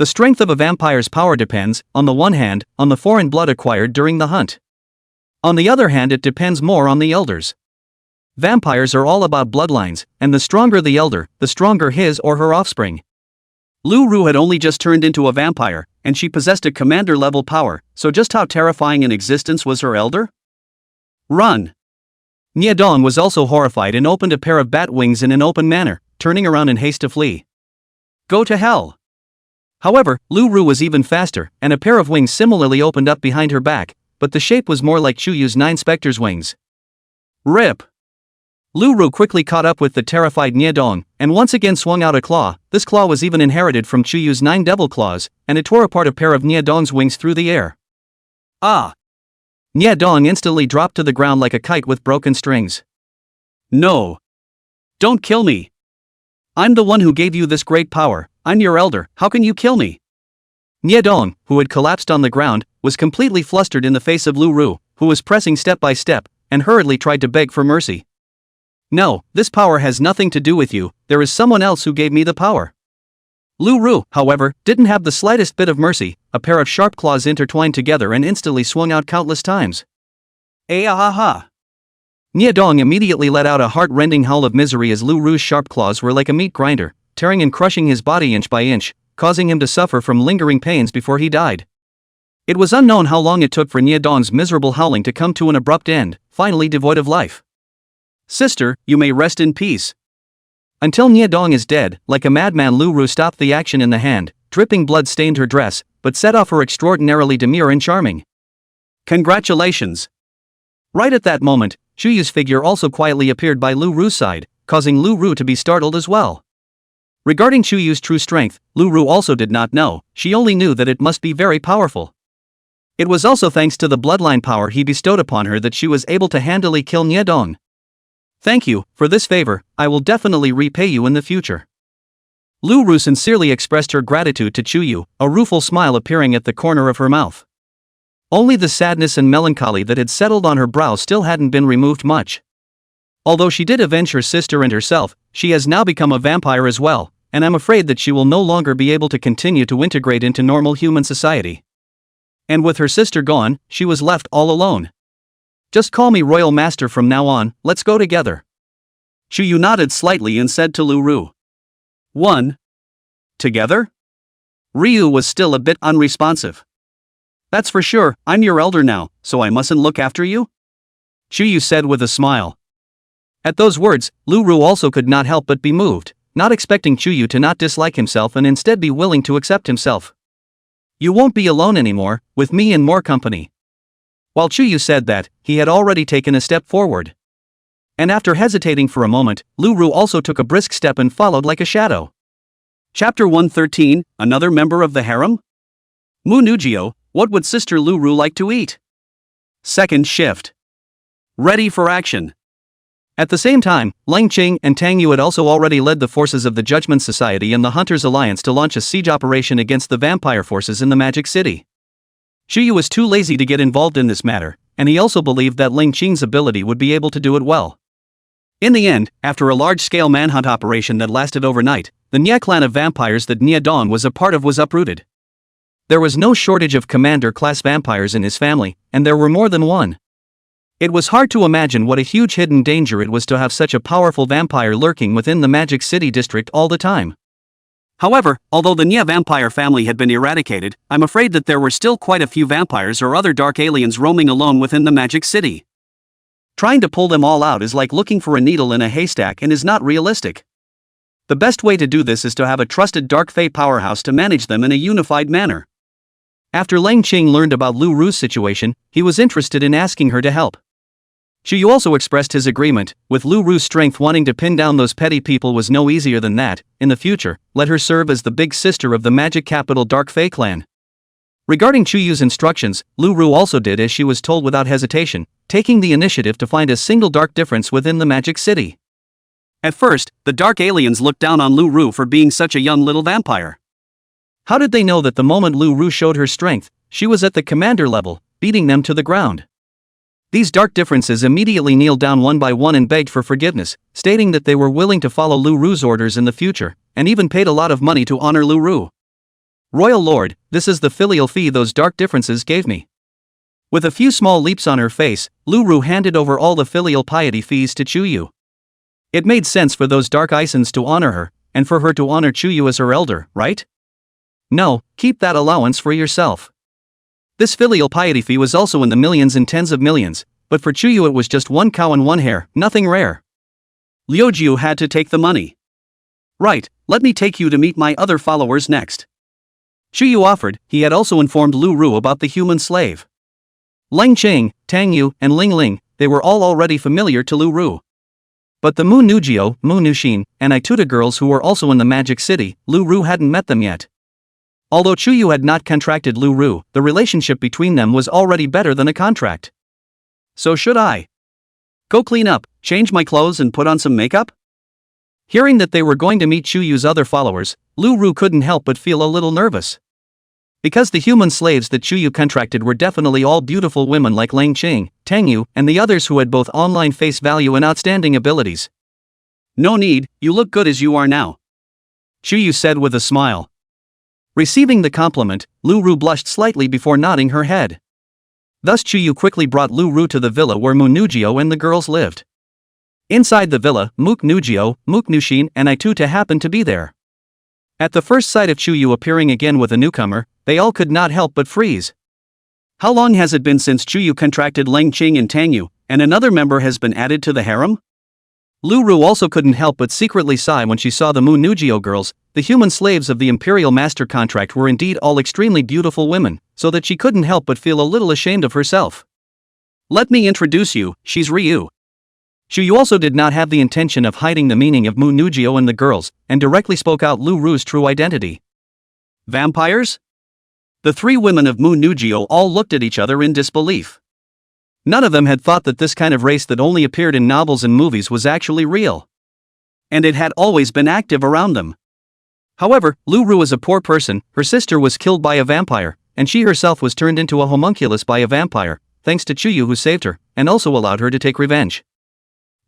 The strength of a vampire's power depends, on the one hand, on the foreign blood acquired during the hunt. On the other hand, it depends more on the elders. Vampires are all about bloodlines, and the stronger the elder, the stronger his or her offspring. Lu Ru had only just turned into a vampire, and she possessed a commander-level power, so just how terrifying in existence was her elder? Run! Nyedong was also horrified and opened a pair of bat wings in an open manner, turning around in haste to flee. Go to hell! However, Lu Ru was even faster, and a pair of wings similarly opened up behind her back, but the shape was more like Chuyu's 9 Spectre's wings. Rip! Lu Ru quickly caught up with the terrified Nyedong, and once again swung out a claw. This claw was even inherited from Chuyu's 9 devil claws, and it tore apart a pair of Nyedong's wings through the air. Ah! Nyedong instantly dropped to the ground like a kite with broken strings. No! Don't kill me! I'm the one who gave you this great power, I'm your elder, how can you kill me? Nyedong, who had collapsed on the ground, was completely flustered in the face of Lu Ru, who was pressing step by step, and hurriedly tried to beg for mercy. No, this power has nothing to do with you, there is someone else who gave me the power. Lu Ru, however, didn't have the slightest bit of mercy, a pair of sharp claws intertwined together and instantly swung out countless times. Ah-ha-ha! Nyedong immediately let out a heart-rending howl of misery as Lu Ru's sharp claws were like a meat grinder, tearing and crushing his body inch by inch, causing him to suffer from lingering pains before he died. It was unknown how long it took for Nyedong's miserable howling to come to an abrupt end, finally devoid of life. Sister, you may rest in peace. Until Nyedong is dead, like a madman Lu Ru stopped the action in the hand, dripping blood stained her dress, but set off her extraordinarily demure and charming. Congratulations! Right at that moment, Chuyu's figure also quietly appeared by Lu Ru's side, causing Lu Ru to be startled as well. Regarding Chuyu's true strength, Lu Ru also did not know, she only knew that it must be very powerful. It was also thanks to the bloodline power he bestowed upon her that she was able to handily kill Nyedong. Thank you, for this favor, I will definitely repay you in the future. Lu Ru sincerely expressed her gratitude to Chuyu, a rueful smile appearing at the corner of her mouth. Only the sadness and melancholy that had settled on her brow still hadn't been removed much. Although she did avenge her sister and herself, she has now become a vampire as well, and I'm afraid that she will no longer be able to continue to integrate into normal human society. And with her sister gone, she was left all alone. Just call me Royal Master from now on, let's go together. Chuyu nodded slightly and said to Lu Ru. Together? Ryu was still a bit unresponsive. That's for sure, I'm your elder now, so I mustn't look after you? Chuyu said with a smile. At those words, Lu Ru also could not help but be moved, not expecting Chuyu to not dislike himself and instead be willing to accept himself. You won't be alone anymore, with me and more company. While Chuyu said that, he had already taken a step forward. And after hesitating for a moment, Lu Ru also took a brisk step and followed like a shadow. Chapter 113, Another Member of the Harem? Mu Nugio, what would Sister Lu Ru like to eat? Second shift. Ready for action. At the same time, Ling Qing and Tang Yu had also already led the forces of the Judgment Society and the Hunters Alliance to launch a siege operation against the vampire forces in the Magic City. Chuyu was too lazy to get involved in this matter, and he also believed that Ling Qing's ability would be able to do it well. In the end, after a large-scale manhunt operation that lasted overnight, the Nya clan of vampires that Nyedong was a part of was uprooted. There was no shortage of commander-class vampires in his family, and there were more than one. It was hard to imagine what a huge hidden danger it was to have such a powerful vampire lurking within the Magic City district all the time. However, although the Nya vampire family had been eradicated, I'm afraid that there were still quite a few vampires or other dark aliens roaming alone within the Magic City. Trying to pull them all out is like looking for a needle in a haystack and is not realistic. The best way to do this is to have a trusted dark fae powerhouse to manage them in a unified manner. After Lang Qing learned about Lu Ru's situation, he was interested in asking her to help. Shuyu also expressed his agreement. With Lu Ru's strength, wanting to pin down those petty people was no easier than that. In the future, let her serve as the big sister of the magic capital Dark Fae clan. Regarding Chuyu's instructions, Lu Ru also did as she was told without hesitation, taking the initiative to find a single dark difference within the Magic City. At first, the dark aliens looked down on Lu Ru for being such a young little vampire. How did they know that the moment Lu Ru showed her strength, she was at the commander level, beating them to the ground? These dark differences immediately kneeled down one by one and begged for forgiveness, stating that they were willing to follow Lu Ru's orders in the future, and even paid a lot of money to honor Lu Ru. Royal Lord, this is the filial fee those dark differences gave me. With a few small leaps on her face, Lu Ru handed over all the filial piety fees to Chuyu. It made sense for those dark Isons to honor her, and for her to honor Chuyu as her elder, right? No, keep that allowance for yourself. This filial piety fee was also in the millions and tens of millions, but for Chuyu it was just one cow and one hare, nothing rare. Liujiu had to take the money. Right, let me take you to meet my other followers next. Chuyu offered. He had also informed Lu Ru about the human slave. Leng Qing, Tang Yu, and Ling Ling, they were all already familiar to Lu Ru. But the Mu Nujio, Mu Nushin, and Ituta girls who were also in the Magic City, Lu Ru hadn't met them yet. Although Chuyu had not contracted Lu Ru, the relationship between them was already better than a contract. So should I go clean up, change my clothes and put on some makeup? Hearing that they were going to meet Chuyu's other followers, Lu Ru couldn't help but feel a little nervous. Because the human slaves that Chuyu contracted were definitely all beautiful women like Lang Qing, Tang Yu, and the others who had both online face value and outstanding abilities. No need, you look good as you are now, Chuyu said with a smile. Receiving the compliment, Lu Ru blushed slightly before nodding her head. Thus Chuyu quickly brought Lu Ru to the villa where Mu Nujio and the girls lived. Inside the villa, Mook Nujio, Mook Nushin, and Ituta happened to be there. At the first sight of Chuyu appearing again with a newcomer, they all could not help but freeze. How long has it been since Chuyu contracted Leng Qing and Tang Yu, and another member has been added to the harem? Lu Ru also couldn't help but secretly sigh when she saw the Mu Nujio girls. The human slaves of the Imperial Master Contract were indeed all extremely beautiful women, so that she couldn't help but feel a little ashamed of herself. Let me introduce you, she's Ryu. Chuyu also did not have the intention of hiding the meaning of Mu Nujio and the girls, and directly spoke out Lu Ru's true identity. Vampires? The three women of Mu Nujio all looked at each other in disbelief. None of them had thought that this kind of race that only appeared in novels and movies was actually real. And it had always been active around them. However, Lu Ru is a poor person. Her sister was killed by a vampire, and she herself was turned into a homunculus by a vampire, thanks to Chuyu who saved her, and also allowed her to take revenge.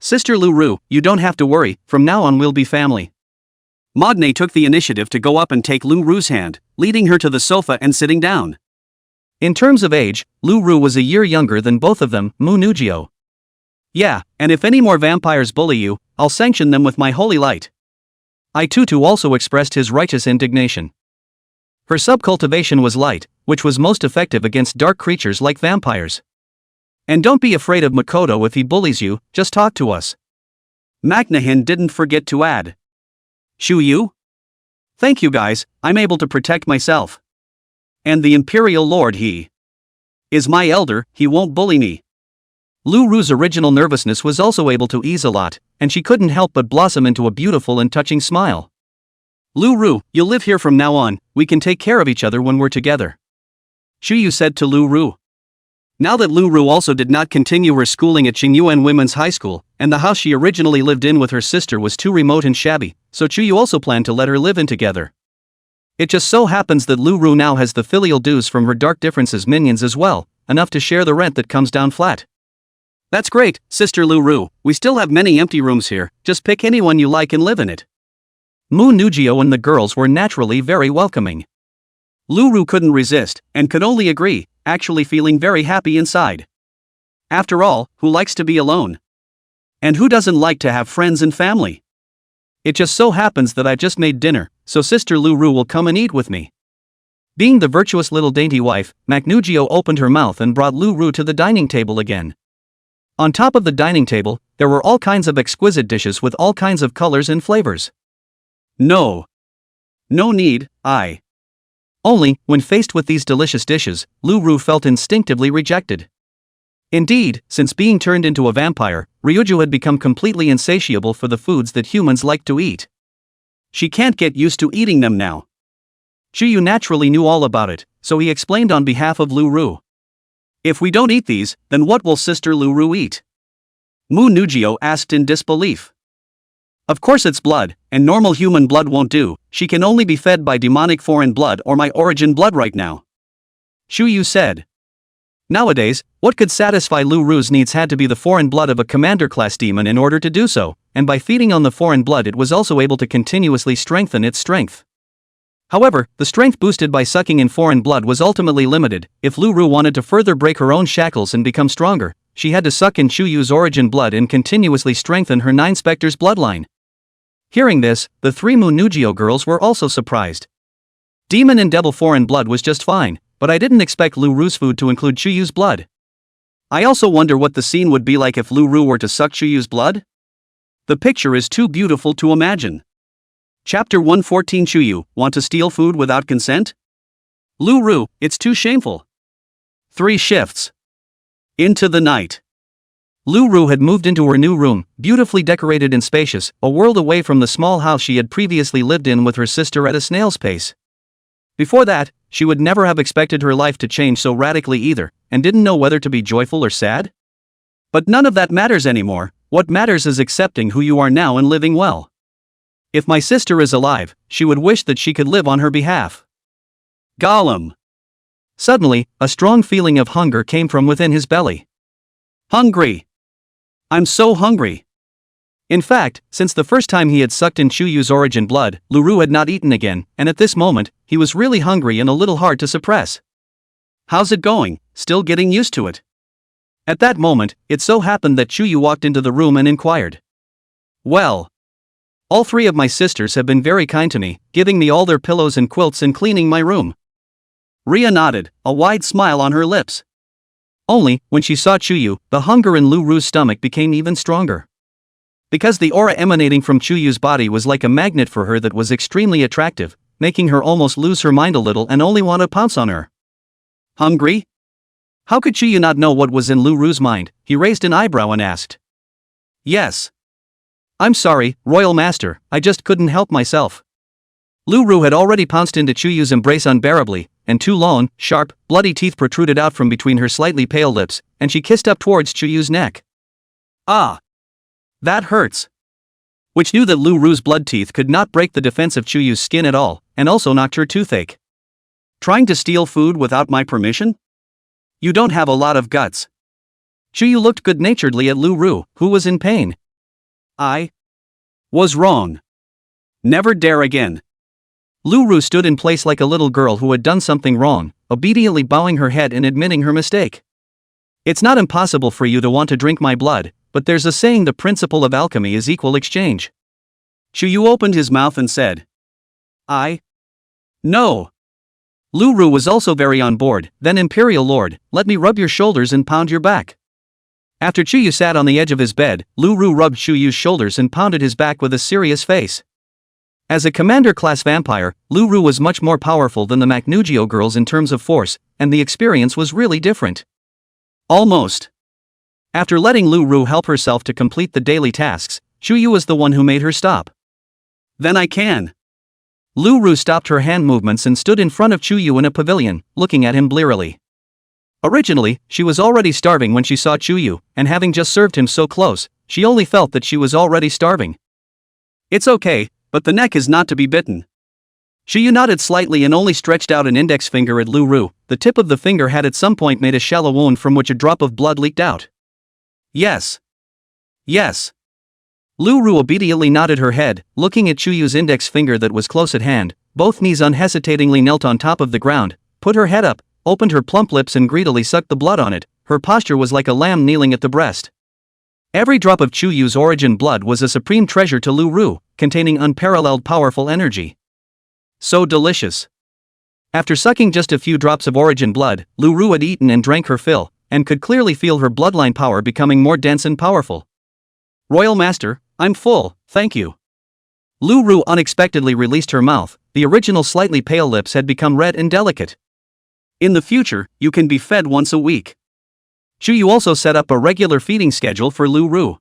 Sister Lu Ru, you don't have to worry, from now on we'll be family. Modne took the initiative to go up and take Lu Ru's hand, leading her to the sofa and sitting down. In terms of age, Lu Ru was a year younger than both of them, Mu Nujio. Yeah, and if any more vampires bully you, I'll sanction them with my holy light. Itutu also expressed his righteous indignation. Her subcultivation was light, which was most effective against dark creatures like vampires. And don't be afraid of Makoto if he bullies you, just talk to us. Magnahin didn't forget to add. Shuyu? Thank you guys, I'm able to protect myself. And the Imperial Lord he is my elder, he won't bully me. Lu Ru's original nervousness was also able to ease a lot, and she couldn't help but blossom into a beautiful and touching smile. Lu Ru, you'll live here from now on, we can take care of each other when we're together, Chuyu said to Lu Ru. Now that Lu Ru also did not continue her schooling at Qingyuan Women's High School, and the house she originally lived in with her sister was too remote and shabby, so Chuyu also planned to let her live in together. It just so happens that Lu Ru now has the filial dues from her Dark Differences minions as well, enough to share the rent that comes down flat. That's great, Sister Lu Ru, we still have many empty rooms here, just pick anyone you like and live in it. Mu Nujio and the girls were naturally very welcoming. Lu Ru couldn't resist, and could only agree, actually feeling very happy inside. After all, who likes to be alone? And who doesn't like to have friends and family? It just so happens that I just made dinner, so Sister Lu Ru will come and eat with me. Being the virtuous little dainty wife, manhwa opened her mouth and brought Lu Ru to the dining table again. On top of the dining table, there were all kinds of exquisite dishes with all kinds of colors and flavors. No. No need, Only, when faced with these delicious dishes, Lu Ru felt instinctively rejected. Indeed, since being turned into a vampire, Ryuju had become completely insatiable for the foods that humans like to eat. She can't get used to eating them now. Chuyu naturally knew all about it, so he explained on behalf of Lu Ru. If we don't eat these, then what will Sister Lu Ru eat? Mu Nugio asked in disbelief. Of course it's blood, and normal human blood won't do, she can only be fed by demonic foreign blood or my origin blood right now. Chuyu said. Nowadays, what could satisfy Lu Ru's needs had to be the foreign blood of a commander-class demon in order to do so, and by feeding on the foreign blood it was also able to continuously strengthen its strength. However, the strength boosted by sucking in foreign blood was ultimately limited. If Lu Ru wanted to further break her own shackles and become stronger, she had to suck in Chuyu's origin blood and continuously strengthen her 9 specters bloodline. Hearing this, the 3 Mu Nugio girls were also surprised. Demon and devil foreign blood was just fine, but I didn't expect Lu Ru's food to include Chuyu's blood. I also wonder what the scene would be like if Lu Ru were to suck Chuyu's blood? The picture is too beautiful to imagine. Chapter 114 Chuyu, want to steal food without consent? Lu Ru, it's too shameful. 3 shifts. Into the night. Lu Ru had moved into her new room, beautifully decorated and spacious, a world away from the small house she had previously lived in with her sister at a snail's pace. Before that, she would never have expected her life to change so radically either, and didn't know whether to be joyful or sad. But none of that matters anymore. What matters is accepting who you are now and living well. If my sister is alive, she would wish that she could live on her behalf. Gollum. Suddenly, a strong feeling of hunger came from within his belly. Hungry. I'm so hungry. In fact, since the first time he had sucked in Chuyu's origin blood, Lu Ru had not eaten again, and at this moment, he was really hungry and a little hard to suppress. How's it going? Still getting used to it? At that moment, it so happened that Chuyu walked into the room and inquired. Well, all 3 of my sisters have been very kind to me, giving me all their pillows and quilts and cleaning my room. Ria nodded, a wide smile on her lips. Only, when she saw Chuyu, the hunger in Lu Ru's stomach became even stronger. Because the aura emanating from Chuyu's body was like a magnet for her that was extremely attractive, making her almost lose her mind a little and only want to pounce on her. Hungry? How could Chuyu not know what was in Lu Ru's mind? He raised an eyebrow and asked. Yes. I'm sorry, Royal Master, I just couldn't help myself. Lu Ru had already pounced into Chuyu's embrace unbearably, and 2 long, sharp, bloody teeth protruded out from between her slightly pale lips, and she kissed up towards Chuyu's neck. Ah! That hurts. Which knew that Lu Ru's blood teeth could not break the defense of Chuyu's skin at all, and also knocked her toothache. Trying to steal food without my permission? You don't have a lot of guts. Chuyu looked good-naturedly at Lu Ru, who was in pain. I was wrong. Never dare again. Lu Ru stood in place like a little girl who had done something wrong, obediently bowing her head and admitting her mistake. It's not impossible for you to want to drink my blood, but there's a saying the principle of alchemy is equal exchange. Chuyu opened his mouth and said. No. Lu Ru was also very on board. Then Imperial Lord, let me rub your shoulders and pound your back. After Chuyu sat on the edge of his bed, Lu Ru rubbed Chuyu's shoulders and pounded his back with a serious face. As a commander-class vampire, Lu Ru was much more powerful than the manhwa girls in terms of force, and the experience was really different. Almost. After letting Lu Ru help herself to complete the daily tasks, Chuyu was the one who made her stop. Then I can. Lu Ru stopped her hand movements and stood in front of Chuyu in a pavilion, looking at him blearily. Originally, she was already starving when she saw Chuyu, and having just served him so close, she only felt that she was already starving. It's okay, but the neck is not to be bitten. Chuyu nodded slightly and only stretched out an index finger at Lu Ru. The tip of the finger had at some point made a shallow wound from which a drop of blood leaked out. Yes. Lu Ru obediently nodded her head, looking at Chuyu's index finger that was close at hand, both knees unhesitatingly knelt on top of the ground, put her head up, opened her plump lips and greedily sucked the blood on it. Her posture was like a lamb kneeling at the breast. Every drop of Chuyu's origin blood was a supreme treasure to Lu Ru, containing unparalleled powerful energy. So delicious. After sucking just a few drops of origin blood, Lu Ru had eaten and drank her fill, and could clearly feel her bloodline power becoming more dense and powerful. Royal Master, I'm full, thank you. Lu Ru unexpectedly released her mouth. The original slightly pale lips had become red and delicate. In the future, you can be fed once a week. Chuyu also set up a regular feeding schedule for Lu Ru.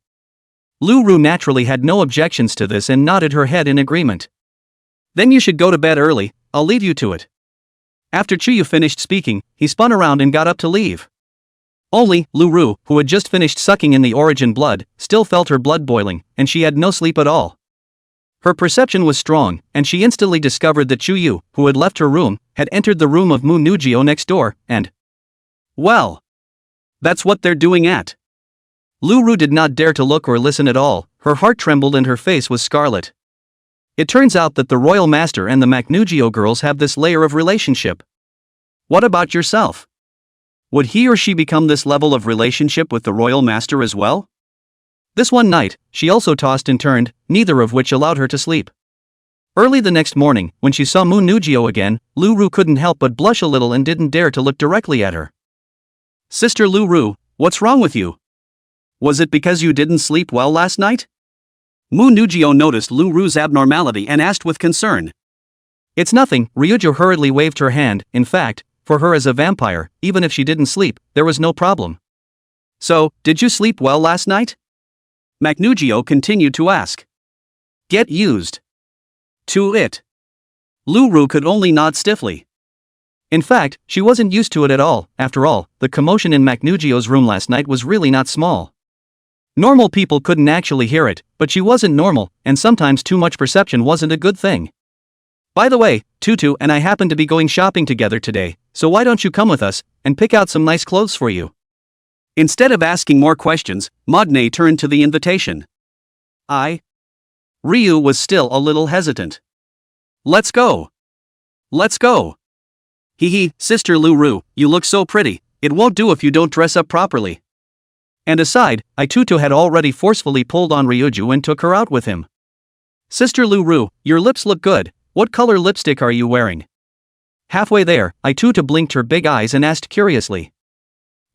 Lu Ru naturally had no objections to this and nodded her head in agreement. Then you should go to bed early, I'll leave you to it. After Chuyu finished speaking, he spun around and got up to leave. Only, Lu Ru, who had just finished sucking in the origin blood, still felt her blood boiling, and she had no sleep at all. Her perception was strong, and she instantly discovered that Chuyu, who had left her room, had entered the room of Mu Nugio next door, and... well, that's what they're doing at. Lu Ru did not dare to look or listen at all. Her heart trembled and her face was scarlet. It turns out that the Royal Master and the Macnugio girls have this layer of relationship. What about yourself? Would he or she become this level of relationship with the Royal Master as well? This one night, she also tossed and turned, neither of which allowed her to sleep. Early the next morning, when she saw Mu Nugio again, Lu Ru couldn't help but blush a little and didn't dare to look directly at her. Sister Lu Ru, what's wrong with you? Was it because you didn't sleep well last night? Mu Nugio noticed Lu Ru's abnormality and asked with concern. It's nothing, Ryujo hurriedly waved her hand. In fact, for her as a vampire, even if she didn't sleep, there was no problem. So, did you sleep well last night? Macnugio continued to ask. Get used to it. Lu Ru could only nod stiffly. In fact, she wasn't used to it at all. After all, the commotion in Macnugio's room last night was really not small. Normal people couldn't actually hear it, but she wasn't normal, and sometimes too much perception wasn't a good thing. By the way, Tutu and I happen to be going shopping together today, so why don't you come with us, and pick out some nice clothes for you? Instead of asking more questions, Magne turned to the invitation. Ryu was still a little hesitant. Let's go. Let's go. Hee, Sister Lu Ru, you look so pretty, it won't do if you don't dress up properly. And aside, Tutu had already forcefully pulled on Ryuju and took her out with him. Sister Lu Ru, your lips look good, what color lipstick are you wearing? Halfway there, Tutu blinked her big eyes and asked curiously.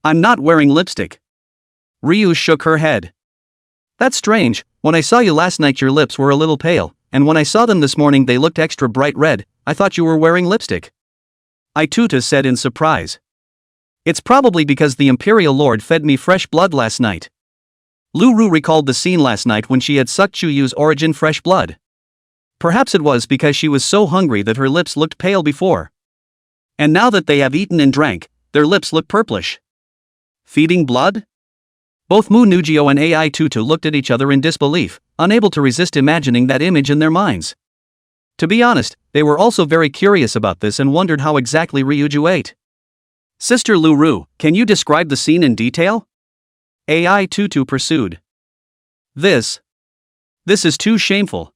I'm not wearing lipstick. Ryu shook her head. That's strange, when I saw you last night your lips were a little pale, and when I saw them this morning they looked extra bright red. I thought you were wearing lipstick. Tutu said in surprise. It's probably because the Imperial Lord fed me fresh blood last night. Lu Ru recalled the scene last night when she had sucked Chuyu's origin fresh blood. Perhaps it was because she was so hungry that her lips looked pale before. And now that they have eaten and drank, their lips look purplish. Feeding blood? Both Mu Nugio and Ai Tutu looked at each other in disbelief, unable to resist imagining that image in their minds. To be honest, they were also very curious about this and wondered how exactly Ryuju ate. Sister Lu Ru, can you describe the scene in detail? Ai Tutu pursued. This is too shameful.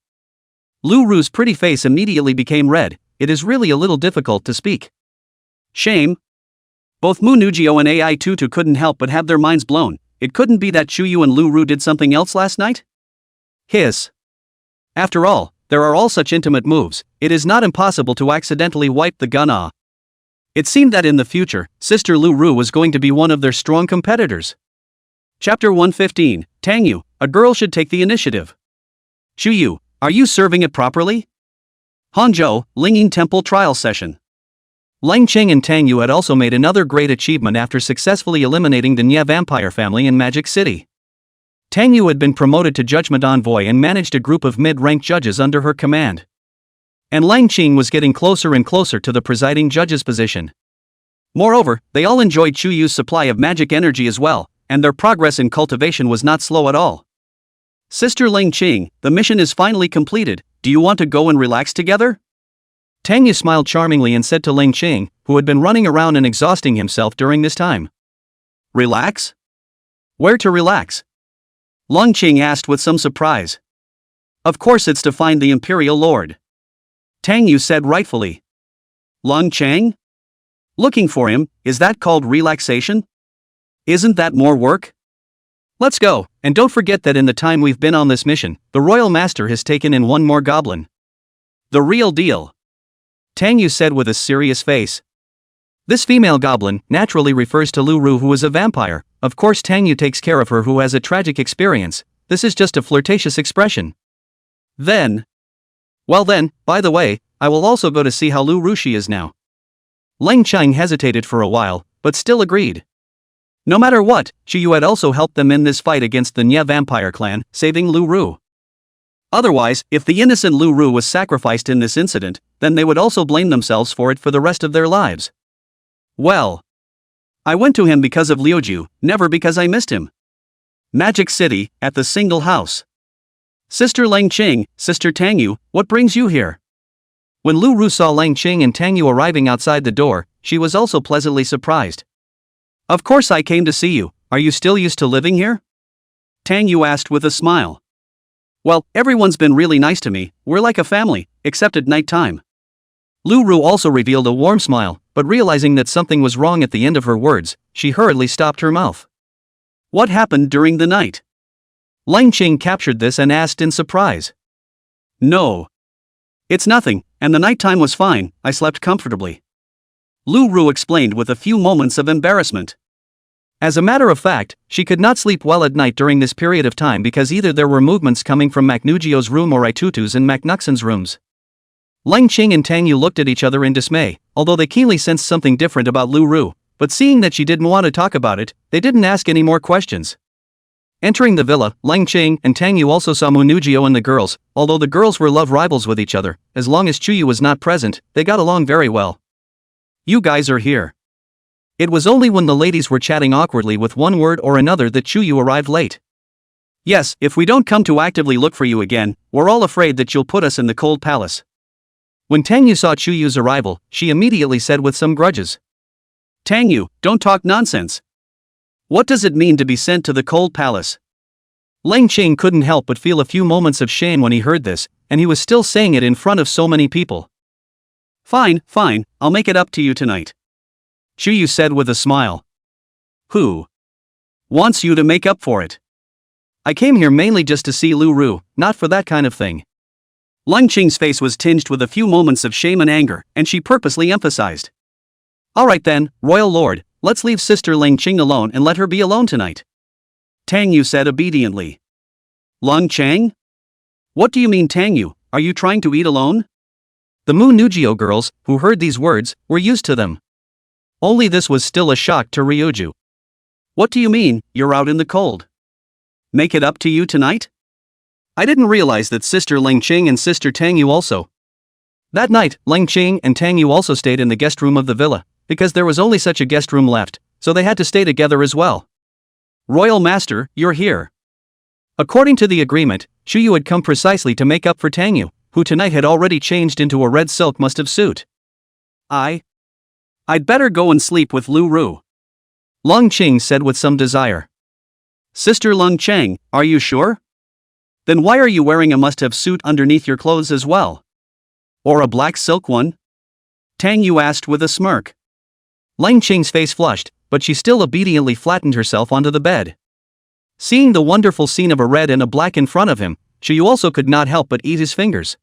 Lu Ru's pretty face immediately became red. It is really a little difficult to speak. Shame? Both Mu Nugio and Ai Tutu couldn't help but have their minds blown. It couldn't be that Chuyu and Lu Ru did something else last night? Hiss. After all, there are all such intimate moves, it is not impossible to accidentally wipe the gun. It seemed that in the future, Sister Lu Ru was going to be one of their strong competitors. Chapter 115, Tangyu, a girl should take the initiative. Chuyu, are you serving it properly? Hanzhou, Linging Temple Trial Session. Lang Qing and Tang Yu had also made another great achievement after successfully eliminating the Nye vampire family in Magic City. Tang Yu had been promoted to Judgment Envoy and managed a group of mid-ranked judges under her command. And Lang Qing was getting closer and closer to the presiding judge's position. Moreover, they all enjoyed Chuyu's supply of magic energy as well, and their progress in cultivation was not slow at all. Sister Lang Qing, the mission is finally completed, do you want to go and relax together? Tang Yu smiled charmingly and said to Lang Qing, who had been running around and exhausting himself during this time. Relax? Where to relax? Lang Qing asked with some surprise. Of course it's to find the Imperial Lord. Tang Yu said rightfully. Lung Chang? Looking for him, is that called relaxation? Isn't that more work? Let's go, and don't forget that in the time we've been on this mission, the Royal Master has taken in one more goblin. The real deal. Tang Yu said with a serious face. This female goblin naturally refers to Lu Ru, who is a vampire. Of course Tang Yu takes care of her who has a tragic experience. This is just a flirtatious expression. Well then, by the way, I will also go to see how Lu Ru she is now. Leng Chang hesitated for a while, but still agreed. No matter what, Yu had also helped them in this fight against the Nya vampire clan, saving Lu Ru. Otherwise, if the innocent Lu Ru was sacrificed in this incident, then they would also blame themselves for it for the rest of their lives. Well, I went to him because of Liuju, never because I missed him. Magic City, at the single house. Sister Leng Qing, Sister Tang Yu, what brings you here? When Lu Ru saw Leng Qing and Tang Yu arriving outside the door, she was also pleasantly surprised. Of course I came to see you, are you still used to living here? Tang Yu asked with a smile. Well, everyone's been really nice to me, we're like a family, except at night time. Lu Ru also revealed a warm smile, but realizing that something was wrong at the end of her words, she hurriedly stopped her mouth. What happened during the night? Leng Qing captured this and asked in surprise. No. It's nothing, and the nighttime was fine, I slept comfortably. Lu Ru explained with a few moments of embarrassment. As a matter of fact, she could not sleep well at night during this period of time because either there were movements coming from Maknugio's room or Itutu's and Maknuxen's rooms. Leng Qing and Tang Yu looked at each other in dismay, although they keenly sensed something different about Lu Ru, but seeing that she didn't want to talk about it, they didn't ask any more questions. Entering the villa, Leng Qing and Tang Yu also saw Munugio and the girls. Although the girls were love rivals with each other, as long as Chuyu was not present, they got along very well. You guys are here. It was only when the ladies were chatting awkwardly with one word or another that Chuyu arrived late. Yes, if we don't come to actively look for you again, we're all afraid that you'll put us in the cold palace. When Tang Yu saw Chuyu's arrival, she immediately said with some grudges. Tang Yu, don't talk nonsense. What does it mean to be sent to the cold palace? Leng Qing couldn't help but feel a few moments of shame when he heard this, and he was still saying it in front of so many people. Fine, I'll make it up to you tonight. Chuyu said with a smile. Who wants you to make up for it? I came here mainly just to see Lu Ru, not for that kind of thing. Leng Qing's face was tinged with a few moments of shame and anger, and she purposely emphasized. Alright then, Royal Lord, let's leave Sister Leng Qing alone and let her be alone tonight. Tang Yu said obediently. Leng Chang? What do you mean Tang Yu, are you trying to eat alone? The Munugio girls, who heard these words, were used to them. Only this was still a shock to Ryuju. What do you mean, you're out in the cold? Make it up to you tonight? I didn't realize that Sister Leng Qing and Sister Tang Yu also. That night, Leng Qing and Tang Yu also stayed in the guest room of the villa, because there was only such a guest room left, so they had to stay together as well. Royal Master, you're here. According to the agreement, Chuyu had come precisely to make up for Tang Yu, who tonight had already changed into a red silk must-have suit. I'd better go and sleep with Lu Ru. Leng Qing said with some desire. Sister Leng Chang, are you sure? Then why are you wearing a must-have suit underneath your clothes as well? Or a black silk one? Tang Yu asked with a smirk. Leng Qing's face flushed, but she still obediently flattened herself onto the bed. Seeing the wonderful scene of a red and a black in front of him, Chuyu also could not help but eat his fingers.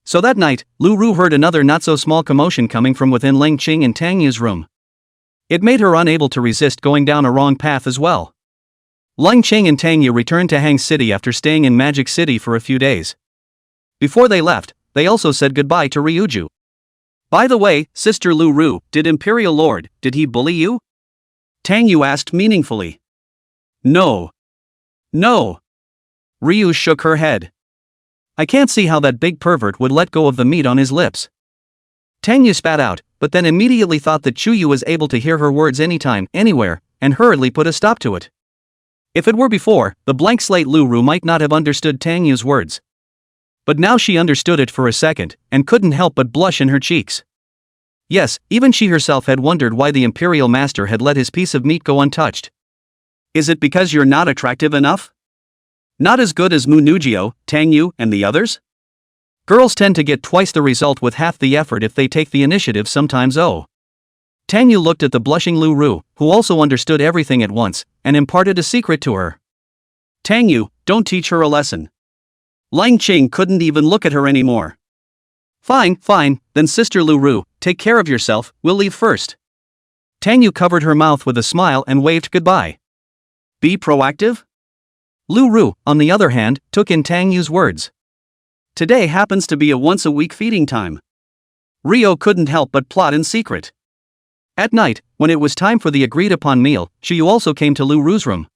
So that night, Lu Ru heard another not-so-small commotion coming from within Leng Qing and Tang Yu's room. It made her unable to resist going down a wrong path as well. Leng Qing and Tang Yu returned to Hang City after staying in Magic City for a few days. Before they left, they also said goodbye to Ryuju. By the way, Sister Lu Ru, did Imperial Lord, did he bully you? Tang Yu asked meaningfully. No. Ryu shook her head. I can't see how that big pervert would let go of the meat on his lips. Tang Yu spat out, but then immediately thought that Chuyu was able to hear her words anytime, anywhere, and hurriedly put a stop to it. If it were before, the blank slate Lu Ru might not have understood Tang Yu's words. But now she understood it for a second, and couldn't help but blush in her cheeks. Yes, even she herself had wondered why the Imperial Master had let his piece of meat go untouched. Is it because you're not attractive enough? Not as good as Munugio, Tang Yu, and the others? Girls tend to get twice the result with half the effort if they take the initiative sometimes. Oh. Tang Yu looked at the blushing Lu Ru, who also understood everything at once, and imparted a secret to her. Tang Yu, don't teach her a lesson. Lang Qing couldn't even look at her anymore. Fine, then Sister Lu Ru, take care of yourself, we'll leave first. Tang Yu covered her mouth with a smile and waved goodbye. Be proactive? Lu Ru, on the other hand, took in Tang Yu's words. Today happens to be a once-a-week feeding time. Rio couldn't help but plot in secret. At night, when it was time for the agreed-upon meal, Xiu also came to Lu Ru's room.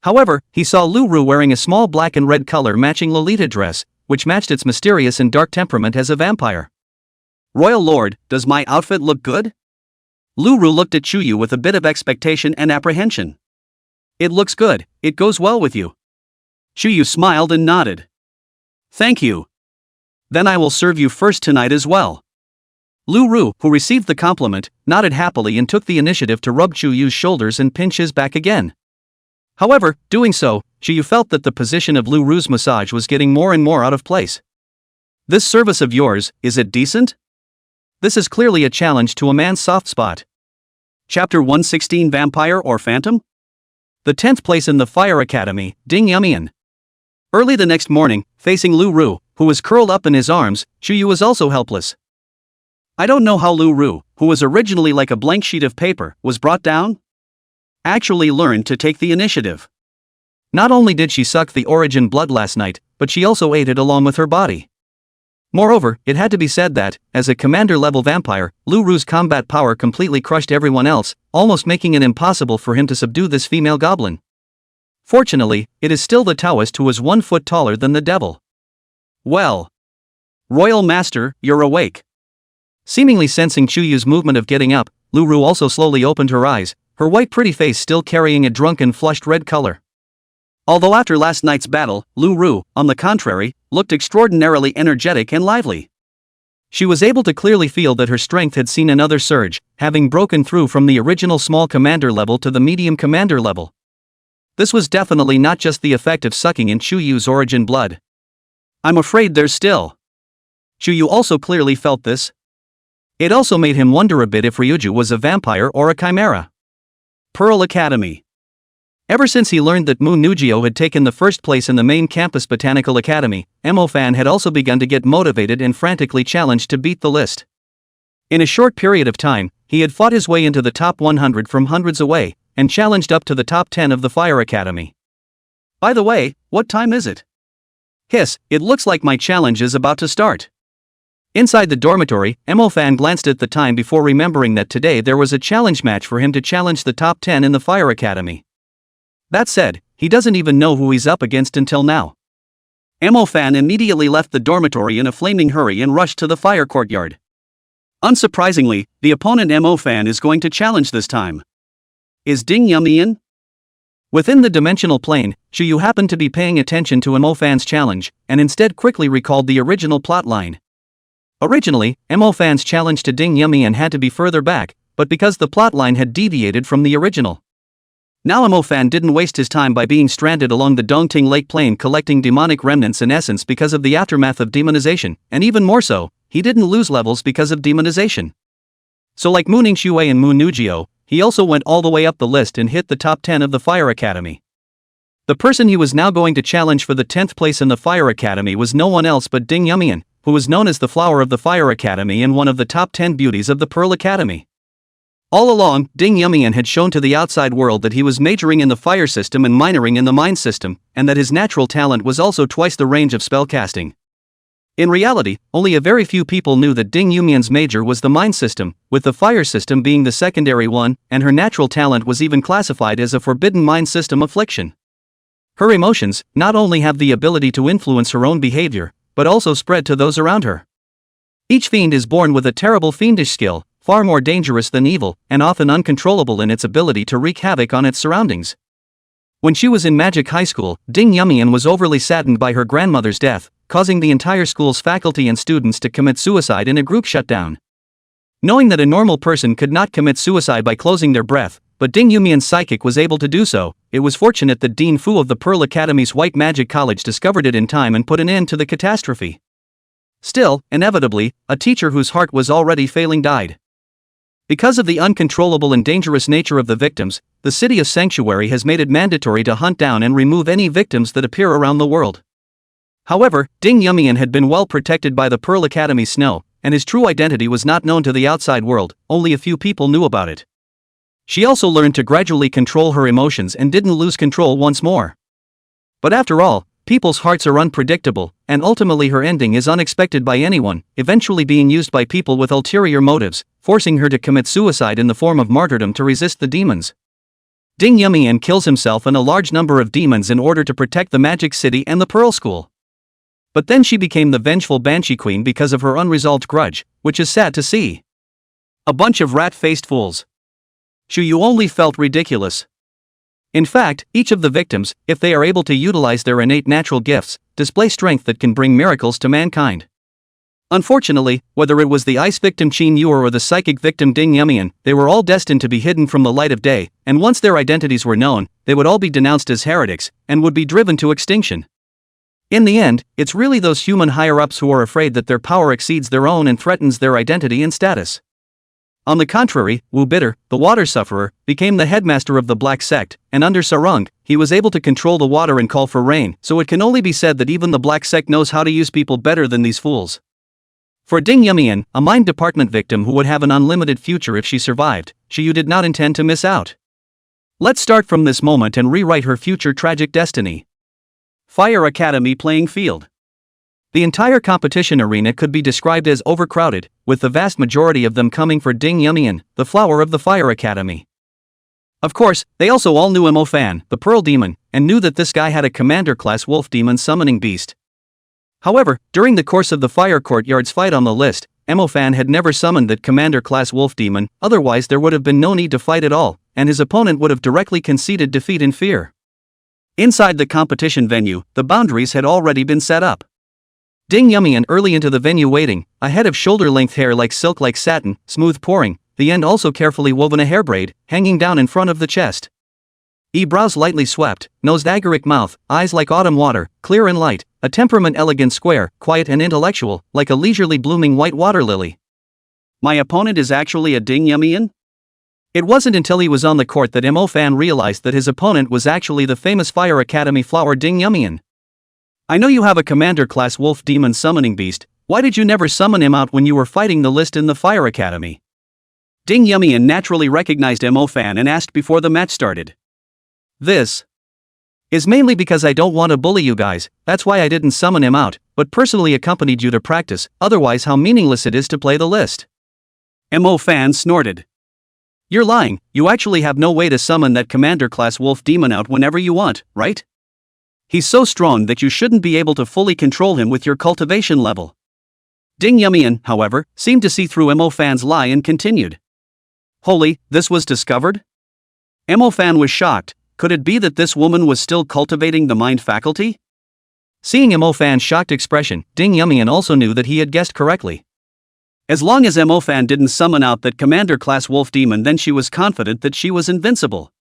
However, he saw Lu Ru wearing a small black and red color-matching Lolita dress, which matched its mysterious and dark temperament as a vampire. Royal Lord, does my outfit look good? Lu Ru looked at Chuyu with a bit of expectation and apprehension. It looks good, it goes well with you. Chuyu smiled and nodded. Thank you. Then I will serve you first tonight as well. Lu Ru, who received the compliment, nodded happily and took the initiative to rub Chuyu's shoulders and pinch his back again. However, doing so, Chuyu felt that the position of Lu Ru's massage was getting more and more out of place. This service of yours, is it decent? This is clearly a challenge to a man's soft spot. Chapter 116 Vampire or Phantom? The 10th place in the Fire Academy, Ding Yumian. Early the next morning, facing Lu Ru, who was curled up in his arms, Chuyu was also helpless. I don't know how Lu Ru, who was originally like a blank sheet of paper, was brought down. Actually learned to take the initiative. Not only did she suck the origin blood last night, but she also ate it along with her body. Moreover, it had to be said that, as a commander-level vampire, Lu Ru's combat power completely crushed everyone else, almost making it impossible for him to subdue this female goblin. Fortunately, it is still the Taoist who was 1 foot taller than the devil. Well. Royal Master, you're awake. Seemingly sensing Chuyu's movement of getting up, Lu Ru also slowly opened her eyes, her white pretty face still carrying a drunken flushed red color. Although after last night's battle, Lu Ru, on the contrary, looked extraordinarily energetic and lively. She was able to clearly feel that her strength had seen another surge, having broken through from the original small commander level to the medium commander level. This was definitely not just the effect of sucking in Chuyu's origin blood. I'm afraid there's still. Chuyu also clearly felt this. It also made him wonder a bit if Ryuju was a vampire or a chimera. Pearl Academy. Ever since he learned that Mu Nugio had taken the first place in the main campus Botanical Academy, Mo-fan had also begun to get motivated and frantically challenged to beat the list. In a short period of time, he had fought his way into the top 100 from hundreds away, and challenged up to the top 10 of the Fire Academy. By the way, what time is it? Hiss, it looks like my challenge is about to start. Inside the dormitory, Mo-fan glanced at the time before remembering that today there was a challenge match for him to challenge the top 10 in the Fire Academy. That said, he doesn't even know who he's up against until now. Mo-fan immediately left the dormitory in a flaming hurry and rushed to the fire courtyard. Unsurprisingly, the opponent Mo-fan is going to challenge this time. Is Ding Yumian? Within the dimensional plane, Chuyu happened to be paying attention to Mo-fan's challenge, and instead quickly recalled the original plotline. Originally, Mo-fan's challenge to Ding Yumian had to be further back, but because the plotline had deviated from the original. Now Mo-fan didn't waste his time by being stranded along the Dongting Lake Plain collecting demonic remnants in essence because of the aftermath of demonization, and even more so, he didn't lose levels because of demonization. So like Mu Ningxue and Mu Nugio, he also went all the way up the list and hit the top 10 of the Fire Academy. The person he was now going to challenge for the 10th place in the Fire Academy was no one else but Ding Yumian, who was known as the Flower of the Fire Academy and one of the top 10 beauties of the Pearl Academy. All along, Ding Yumian had shown to the outside world that he was majoring in the fire system and minoring in the mind system, and that his natural talent was also twice the range of spellcasting. In reality, only a very few people knew that Ding Yumian's major was the mind system, with the fire system being the secondary one, and her natural talent was even classified as a forbidden mind system affliction. Her emotions not only have the ability to influence her own behavior, but also spread to those around her. Each fiend is born with a terrible fiendish skill, far more dangerous than evil, and often uncontrollable in its ability to wreak havoc on its surroundings. When she was in magic high school, Ding Yumian was overly saddened by her grandmother's death, causing the entire school's faculty and students to commit suicide in a group shutdown. Knowing that a normal person could not commit suicide by closing their breath, but Ding Yumian's psychic was able to do so, it was fortunate that Dean Fu of the Pearl Academy's White Magic College discovered it in time and put an end to the catastrophe. Still, inevitably, a teacher whose heart was already failing died. Because of the uncontrollable and dangerous nature of the victims, the city of Sanctuary has made it mandatory to hunt down and remove any victims that appear around the world. However, Ding Yumian had been well protected by the Pearl Academy snow, and his true identity was not known to the outside world, only a few people knew about it. She also learned to gradually control her emotions and didn't lose control once more. But after all, people's hearts are unpredictable, and ultimately her ending is unexpected by anyone, eventually being used by people with ulterior motives, forcing her to commit suicide in the form of martyrdom to resist the demons. Ding Yumian kills himself and a large number of demons in order to protect the Magic City and the Pearl School. But then she became the vengeful Banshee Queen because of her unresolved grudge, which is sad to see. A bunch of rat-faced fools. You only felt ridiculous. In fact, each of the victims, if they are able to utilize their innate natural gifts, display strength that can bring miracles to mankind. Unfortunately, whether it was the ice victim Qin Yuer or the psychic victim Ding Yumian, they were all destined to be hidden from the light of day, and once their identities were known, they would all be denounced as heretics, and would be driven to extinction. In the end, it's really those human higher-ups who are afraid that their power exceeds their own and threatens their identity and status. On the contrary, Wu Bitter, the water sufferer, became the headmaster of the Black Sect, and under Sarung, he was able to control the water and call for rain, so it can only be said that even the Black Sect knows how to use people better than these fools. For Ding Yumian, a mine department victim who would have an unlimited future if she survived, Yu did not intend to miss out. Let's start from this moment and rewrite her future tragic destiny. Fire Academy playing field. The entire competition arena could be described as overcrowded, with the vast majority of them coming for Ding Yumian, the flower of the Fire Academy. Of course, they also all knew Mo Fan, the Pearl Demon, and knew that this guy had a commander-class wolf demon summoning beast. However, during the course of the Fire Courtyard's fight on the list, Mo Fan had never summoned that commander-class wolf demon, otherwise there would have been no need to fight at all, and his opponent would have directly conceded defeat in fear. Inside the competition venue, the boundaries had already been set up. Ding Yumian early into the venue waiting, a head of shoulder-length hair like silk like satin, smooth pouring, the end also carefully woven a hair braid, hanging down in front of the chest. Brows lightly swept, nosed agaric mouth, eyes like autumn water, clear and light, a temperament elegant square, quiet and intellectual, like a leisurely blooming white water lily. My opponent is actually a Ding Yumian? It wasn't until he was on the court that Mo Fan realized that his opponent was actually the famous Fire Academy flower Ding Yumian. I know you have a commander-class wolf demon summoning beast, why did you never summon him out when you were fighting the list in the Fire Academy? Ding Yumian naturally recognized Mo Fan and asked before the match started. This is mainly because I don't want to bully you guys, that's why I didn't summon him out, but personally accompanied you to practice, otherwise how meaningless it is to play the list. Mo Fan snorted. You're lying, you actually have no way to summon that commander-class wolf demon out whenever you want, right? He's so strong that you shouldn't be able to fully control him with your cultivation level. Ding Yumian, however, seemed to see through Mo Fan's lie and continued. Holy, this was discovered? Mo Fan was shocked, could it be that this woman was still cultivating the mind faculty? Seeing Mo Fan's shocked expression, Ding Yumian also knew that he had guessed correctly. As long as Mo Fan didn't summon out that commander-class wolf demon, then she was confident that she was invincible.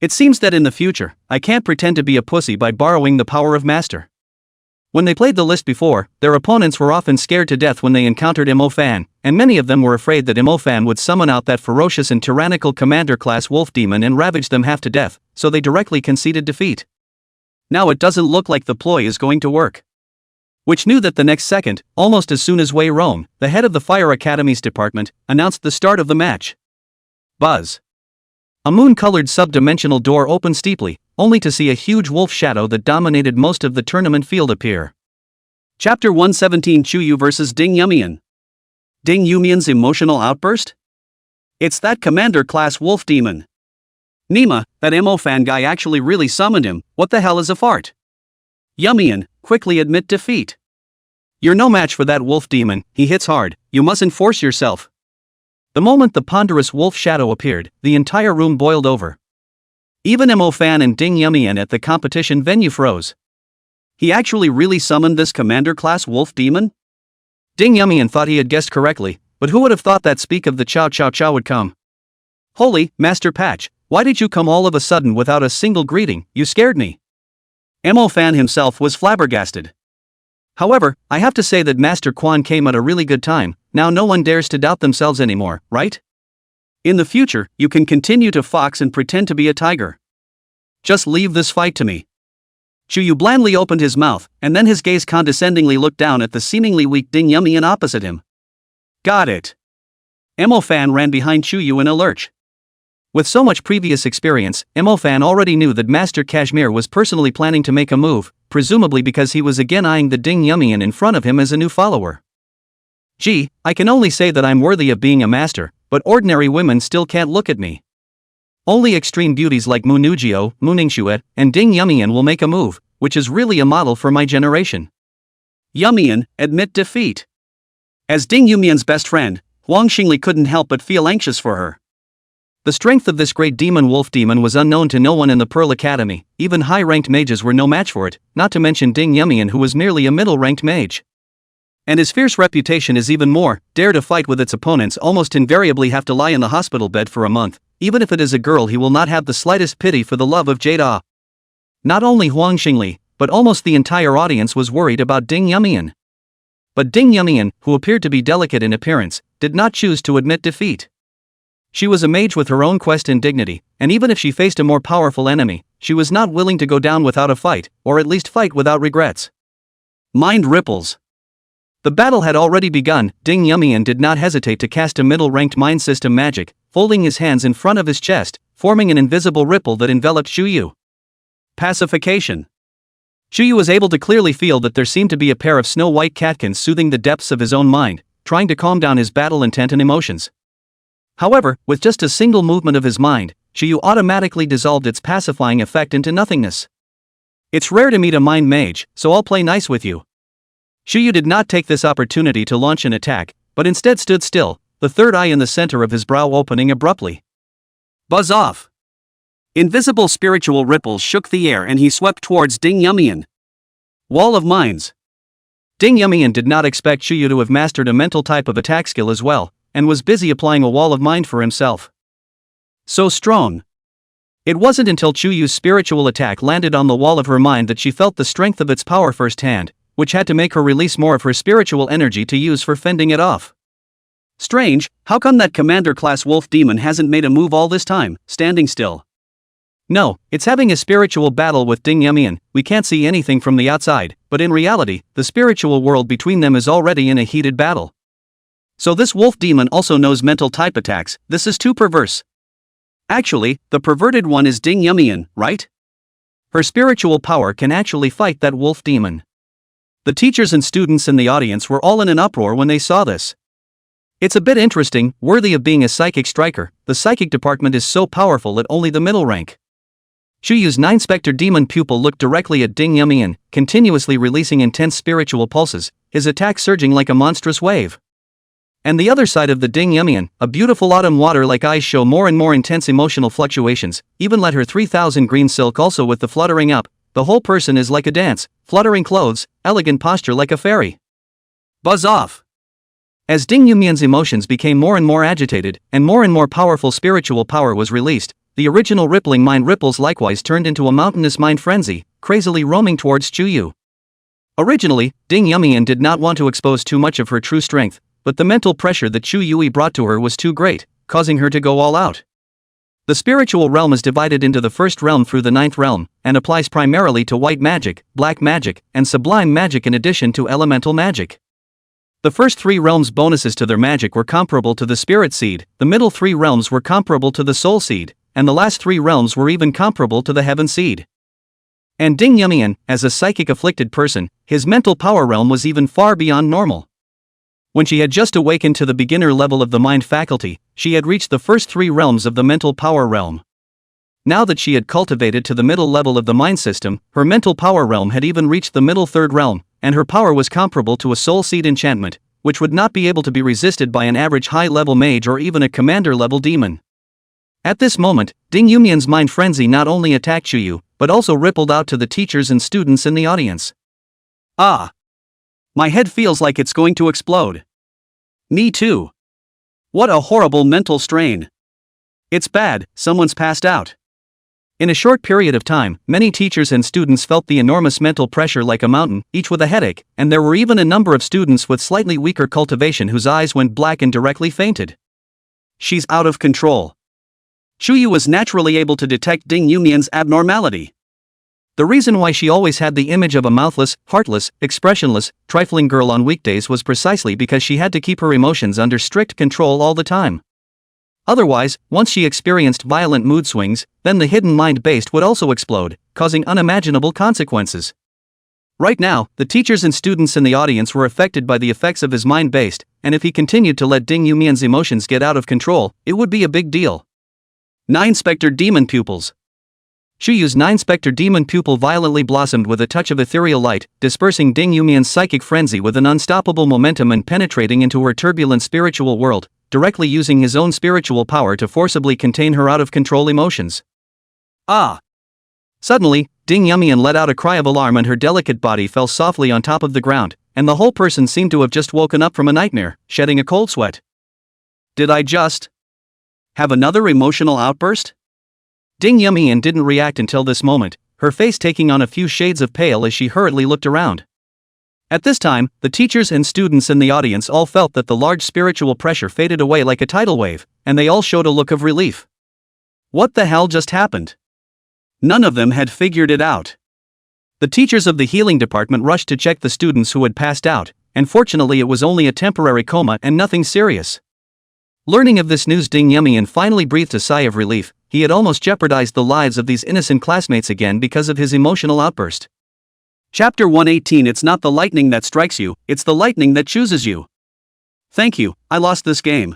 It seems that in the future, I can't pretend to be a pussy by borrowing the power of Master. When they played the list before, their opponents were often scared to death when they encountered Mo Fan, and many of them were afraid that Mo Fan would summon out that ferocious and tyrannical commander-class wolf demon and ravage them half to death, so they directly conceded defeat. Now it doesn't look like the ploy is going to work. Which knew that the next second, almost as soon as Wei Rong, the head of the Fire Academy's department, announced the start of the match. Buzz. A moon-colored sub-dimensional door opened steeply, only to see a huge wolf shadow that dominated most of the tournament field appear. Chapter 117 Chuyu vs Ding Yumian. Ding Yumian's emotional outburst? It's that commander-class wolf demon. Nima, that Mo Fan guy actually really summoned him, what the hell is a fart? Yumian, quickly admit defeat. You're no match for that wolf demon, he hits hard, you mustn't force yourself. The moment the ponderous wolf shadow appeared, the entire room boiled over. Even Mo Fan and Ding Yumian at the competition venue froze. He actually really summoned this commander-class wolf demon? Ding Yumian thought he had guessed correctly, but who would have thought that speak of the Chow Chow Chow would come? Holy, Master Patch, why did you come all of a sudden without a single greeting, you scared me. Mo Fan himself was flabbergasted. However, I have to say that Master Quan came at a really good time. Now no one dares to doubt themselves anymore, right? In the future, you can continue to fox and pretend to be a tiger. Just leave this fight to me. Chuyu blandly opened his mouth, and then his gaze condescendingly looked down at the seemingly weak Ding Yumian opposite him. Got it. Emo Fan ran behind Chuyu in a lurch. With so much previous experience, Emo Fan already knew that Master Kashmir was personally planning to make a move, presumably because he was again eyeing the Ding Yumian in front of him as a new follower. Gee, I can only say that I'm worthy of being a master, but ordinary women still can't look at me. Only extreme beauties like Mu Nugio, Mu Ningxue, and Ding Yumian will make a move, which is really a model for my generation. Yumian, admit defeat. As Ding Yumian's best friend, Huang Xingli couldn't help but feel anxious for her. The strength of this great demon wolf demon was unknown to no one in the Pearl Academy, even high-ranked mages were no match for it, not to mention Ding Yumian who was merely a middle-ranked mage. And his fierce reputation is even more, dare to fight with its opponents almost invariably have to lie in the hospital bed for a month, even if it is a girl he will not have the slightest pity for the love of Jada. Not only Huang Xingli, but almost the entire audience was worried about Ding Yumian. But Ding Yumian, who appeared to be delicate in appearance, did not choose to admit defeat. She was a mage with her own quest and dignity, and even if she faced a more powerful enemy, she was not willing to go down without a fight, or at least fight without regrets. Mind ripples. The battle had already begun. Ding Yumian did not hesitate to cast a middle-ranked mind system magic, folding his hands in front of his chest, forming an invisible ripple that enveloped Chuyu. Pacification. Chuyu was able to clearly feel that there seemed to be a pair of snow-white catkins soothing the depths of his own mind, trying to calm down his battle intent and emotions. However, with just a single movement of his mind, Chuyu automatically dissolved its pacifying effect into nothingness. It's rare to meet a mind mage, so I'll play nice with you. Chuyu did not take this opportunity to launch an attack, but instead stood still, the third eye in the center of his brow opening abruptly. Buzz off! Invisible spiritual ripples shook the air and he swept towards Ding Yumian. Wall of Minds. Ding Yumian did not expect Chuyu to have mastered a mental type of attack skill as well, and was busy applying a wall of mind for himself. So strong. It wasn't until Chuyu's spiritual attack landed on the wall of her mind that she felt the strength of its power firsthand, which had to make her release more of her spiritual energy to use for fending it off. Strange, how come that commander-class wolf demon hasn't made a move all this time, standing still? No, it's having a spiritual battle with Ding Yumian. We can't see anything from the outside, but in reality, the spiritual world between them is already in a heated battle. So this wolf demon also knows mental type attacks. This is too perverse. Actually, the perverted one is Ding Yumian, right? Her spiritual power can actually fight that wolf demon. The teachers and students in the audience were all in an uproar when they saw this. It's a bit interesting, worthy of being a psychic striker. The psychic department is so powerful that only the middle rank. Chuyu's nine-specter demon pupil looked directly at Ding Yumian, continuously releasing intense spiritual pulses, his attack surging like a monstrous wave. And the other side of the Ding Yumian, a beautiful autumn water-like eyes show more and more intense emotional fluctuations, even let her 3000 green silk also with the fluttering up, the whole person is like a dance, fluttering clothes, elegant posture like a fairy. Buzz off! As Ding Yumian's emotions became more and more agitated, and more powerful spiritual power was released, the original rippling mind ripples likewise turned into a mountainous mind frenzy, crazily roaming towards Chuyu. Originally, Ding Yumian did not want to expose too much of her true strength, but the mental pressure that Chuyu brought to her was too great, causing her to go all out. The spiritual realm is divided into the first realm through the ninth realm, and applies primarily to white magic, black magic, and sublime magic in addition to elemental magic. The first three realms' bonuses to their magic were comparable to the spirit seed, the middle three realms were comparable to the soul seed, and the last three realms were even comparable to the heaven seed. And Ding Yumian, as a psychic afflicted person, his mental power realm was even far beyond normal. When she had just awakened to the beginner level of the mind faculty, she had reached the first three realms of the mental power realm. Now that she had cultivated to the middle level of the mind system, her mental power realm had even reached the middle third realm, and her power was comparable to a soul seed enchantment, which would not be able to be resisted by an average high-level mage or even a commander-level demon. At this moment, Ding Yumian's mind frenzy not only attacked Chuyu, but also rippled out to the teachers and students in the audience. Ah! My head feels like it's going to explode. Me too. What a horrible mental strain. It's bad, someone's passed out. In a short period of time, many teachers and students felt the enormous mental pressure like a mountain, each with a headache, and there were even a number of students with slightly weaker cultivation whose eyes went black and directly fainted. She's out of control. Chuyu was naturally able to detect Ding Yumian's abnormality. The reason why she always had the image of a mouthless, heartless, expressionless, trifling girl on weekdays was precisely because she had to keep her emotions under strict control all the time. Otherwise, once she experienced violent mood swings, then the hidden mind-based would also explode, causing unimaginable consequences. Right now, the teachers and students in the audience were affected by the effects of his mind-based, and if he continued to let Ding Yumian's emotions get out of control, it would be a big deal. 9 Spectre Demon Pupils. Chuyu's 9 Spectre Demon Pupil violently blossomed with a touch of ethereal light, dispersing Ding Yumian's psychic frenzy with an unstoppable momentum and penetrating into her turbulent spiritual world, directly using his own spiritual power to forcibly contain her out-of-control emotions. Ah! Suddenly, Ding Yumian let out a cry of alarm and her delicate body fell softly on top of the ground, and the whole person seemed to have just woken up from a nightmare, shedding a cold sweat. Did I just have another emotional outburst? Ding Yumian didn't react until this moment, her face taking on a few shades of pale as she hurriedly looked around. At this time, the teachers and students in the audience all felt that the large spiritual pressure faded away like a tidal wave, and they all showed a look of relief. What the hell just happened? None of them had figured it out. The teachers of the healing department rushed to check the students who had passed out, and fortunately it was only a temporary coma and nothing serious. Learning of this news, Ding Yumian finally breathed a sigh of relief. He had almost jeopardized the lives of these innocent classmates again because of his emotional outburst. Chapter 118. It's not the lightning that strikes you, it's the lightning that chooses you. Thank you, I lost this game.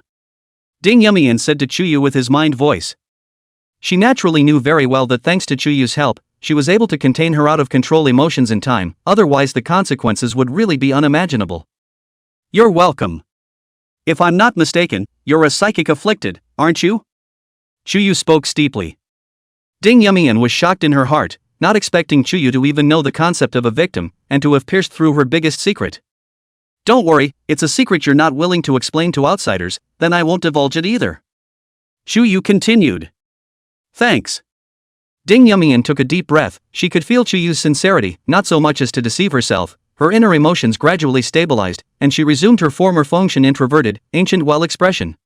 Ding Yumian said to Chuyu with his mind voice. She naturally knew very well that thanks to Chuyu's help, she was able to contain her out-of-control emotions in time, otherwise the consequences would really be unimaginable. You're welcome. If I'm not mistaken, you're a psychic afflicted, aren't you? Chuyu spoke steeply. Ding Yumian was shocked in her heart, not expecting Chuyu to even know the concept of a victim, and to have pierced through her biggest secret. Don't worry, it's a secret you're not willing to explain to outsiders, then I won't divulge it either. Chuyu continued. Thanks. Ding Yumian took a deep breath. She could feel Chuyu's sincerity, not so much as to deceive herself. Her inner emotions gradually stabilized, and she resumed her former function introverted, ancient well expression.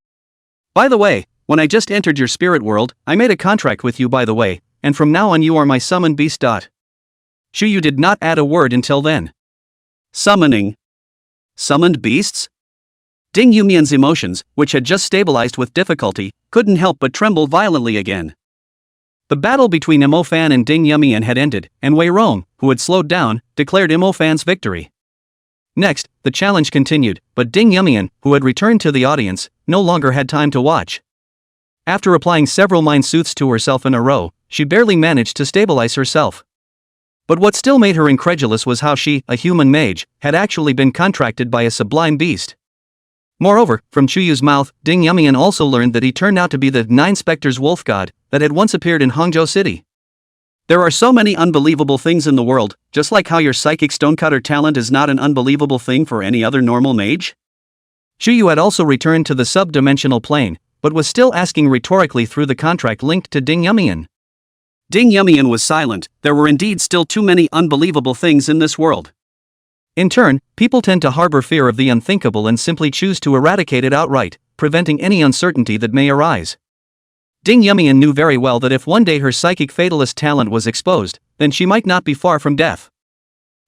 By the way, when I just entered your spirit world, I made a contract with you by the way, and from now on you are my summoned beast. Chuyu did not add a word until then. Summoning. Summoned beasts? Ding Yumian's emotions, which had just stabilized with difficulty, couldn't help but tremble violently again. The battle between Imofan and Ding Yumian had ended, and Wei Rong, who had slowed down, declared Imofan's victory. Next, the challenge continued, but Ding Yumian, who had returned to the audience, no longer had time to watch. After applying several mind soothes to herself in a row, she barely managed to stabilize herself. But what still made her incredulous was how she, a human mage, had actually been contracted by a sublime beast. Moreover, from Chuyu's mouth, Ding Yumian also learned that he turned out to be the 9 Spectres wolf god that had once appeared in Hangzhou City. There are so many unbelievable things in the world, just like how your psychic stonecutter talent is not an unbelievable thing for any other normal mage. Chuyu had also returned to the sub-dimensional plane, but was still asking rhetorically through the contract linked to Ding Yumian. Ding Yumian was silent. There were indeed still too many unbelievable things in this world. In turn, people tend to harbor fear of the unthinkable and simply choose to eradicate it outright, preventing any uncertainty that may arise. Ding Yumian knew very well that if one day her psychic fatalist talent was exposed, then she might not be far from death.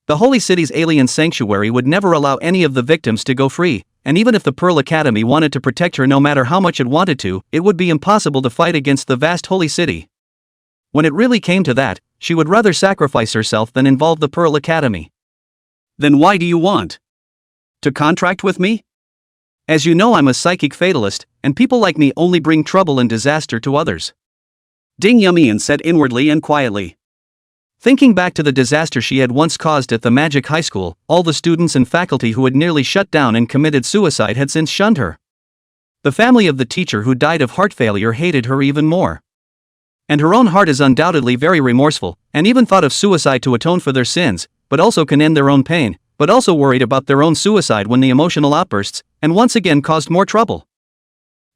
The Holy City's alien sanctuary would never allow any of the victims to go free, and even if the Pearl Academy wanted to protect her no matter how much it wanted to, it would be impossible to fight against the vast Holy City. When it really came to that, she would rather sacrifice herself than involve the Pearl Academy. Then why do you want to contract with me? As you know, I'm a psychic fatalist, and people like me only bring trouble and disaster to others. Ding Yumian said inwardly and quietly. Thinking back to the disaster she had once caused at the Magic High School, all the students and faculty who had nearly shut down and committed suicide had since shunned her. The family of the teacher who died of heart failure hated her even more. And her own heart is undoubtedly very remorseful, and even thought of suicide to atone for their sins, but also can end their own pain, but also worried about their own suicide when the emotional outbursts, and once again caused more trouble.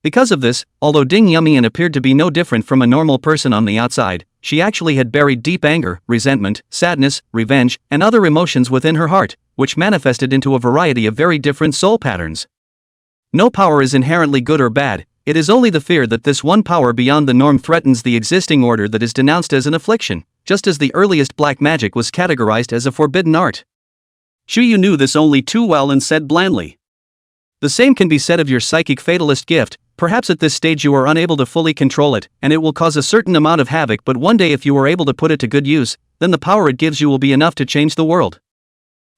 Because of this, although Ding Yumian appeared to be no different from a normal person on the outside, she actually had buried deep anger, resentment, sadness, revenge, and other emotions within her heart, which manifested into a variety of very different soul patterns. No power is inherently good or bad, it is only the fear that this one power beyond the norm threatens the existing order that is denounced as an affliction, just as the earliest black magic was categorized as a forbidden art. Shuyu knew this only too well and said blandly. The same can be said of your psychic fatalist gift. Perhaps at this stage you are unable to fully control it, and it will cause a certain amount of havoc, but one day if you are able to put it to good use, then the power it gives you will be enough to change the world.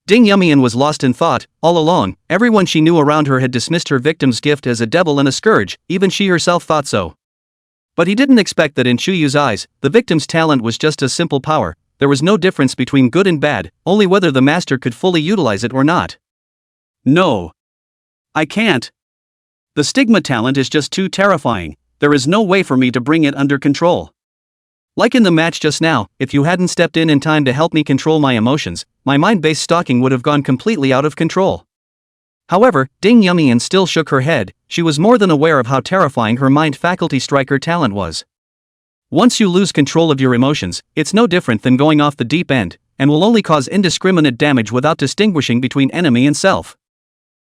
Ding Yumian was lost in thought. All along, everyone she knew around her had dismissed her victim's gift as a devil and a scourge, even she herself thought so. But he didn't expect that in Chuyu's eyes, the victim's talent was just a simple power. There was no difference between good and bad, only whether the master could fully utilize it or not. No. I can't. The stigma talent is just too terrifying. There is no way for me to bring it under control. Like in the match just now, if you hadn't stepped in time to help me control my emotions, my mind-based stalking would have gone completely out of control. However, Ding Yumian still shook her head. She was more than aware of how terrifying her mind faculty striker talent was. Once you lose control of your emotions, it's no different than going off the deep end, and will only cause indiscriminate damage without distinguishing between enemy and self.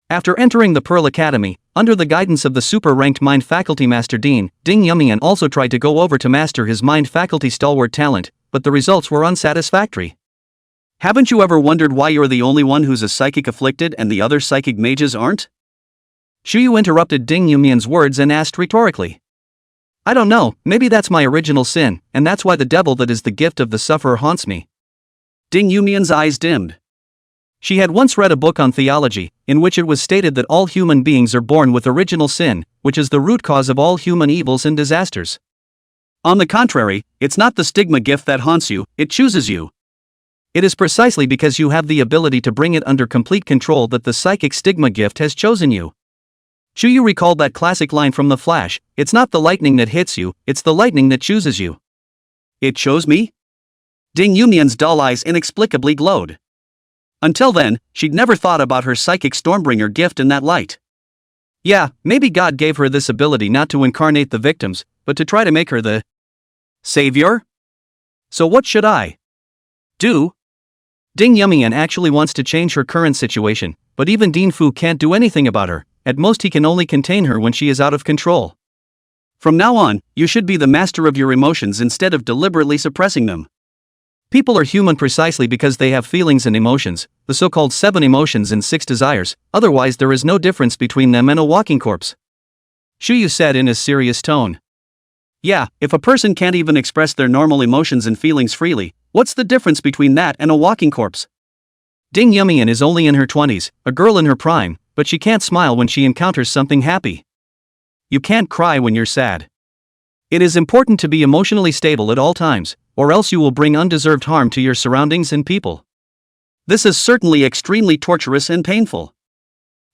After entering the Pearl Academy, under the guidance of the super-ranked Mind Faculty Master Dean, Ding Yumian also tried to go over to master his Mind Faculty stalwart talent, but the results were unsatisfactory. Haven't you ever wondered why you're the only one who's a psychic afflicted and the other psychic mages aren't? Shuyu interrupted Ding Yumian's words and asked rhetorically. I don't know, maybe that's my original sin, and that's why the devil that is the gift of the sufferer haunts me. Ding Yumian's eyes dimmed. She had once read a book on theology, in which it was stated that all human beings are born with original sin, which is the root cause of all human evils and disasters. On the contrary, it's not the stigma gift that haunts you, it chooses you. It is precisely because you have the ability to bring it under complete control that the psychic stigma gift has chosen you. Shuyu recalled that classic line from The Flash, it's not the lightning that hits you, it's the lightning that chooses you. It chose me? Ding Yumian's dull eyes inexplicably glowed. Until then, she'd never thought about her psychic Stormbringer gift in that light. Yeah, maybe God gave her this ability not to incarnate the victims, but to try to make her the savior? So what should I do? Ding Yumian actually wants to change her current situation, but even Dean Fu can't do anything about her. At most he can only contain her when she is out of control. From now on, you should be the master of your emotions instead of deliberately suppressing them. People are human precisely because they have feelings and emotions, the so-called 7 emotions and 6 desires, otherwise there is no difference between them and a walking corpse. Shuyu said in a serious tone. Yeah, if a person can't even express their normal emotions and feelings freely, what's the difference between that and a walking corpse? Ding Yumian is only in her 20s, a girl in her prime, but she can't smile when she encounters something happy. You can't cry when you're sad. It is important to be emotionally stable at all times, or else you will bring undeserved harm to your surroundings and people. This is certainly extremely torturous and painful.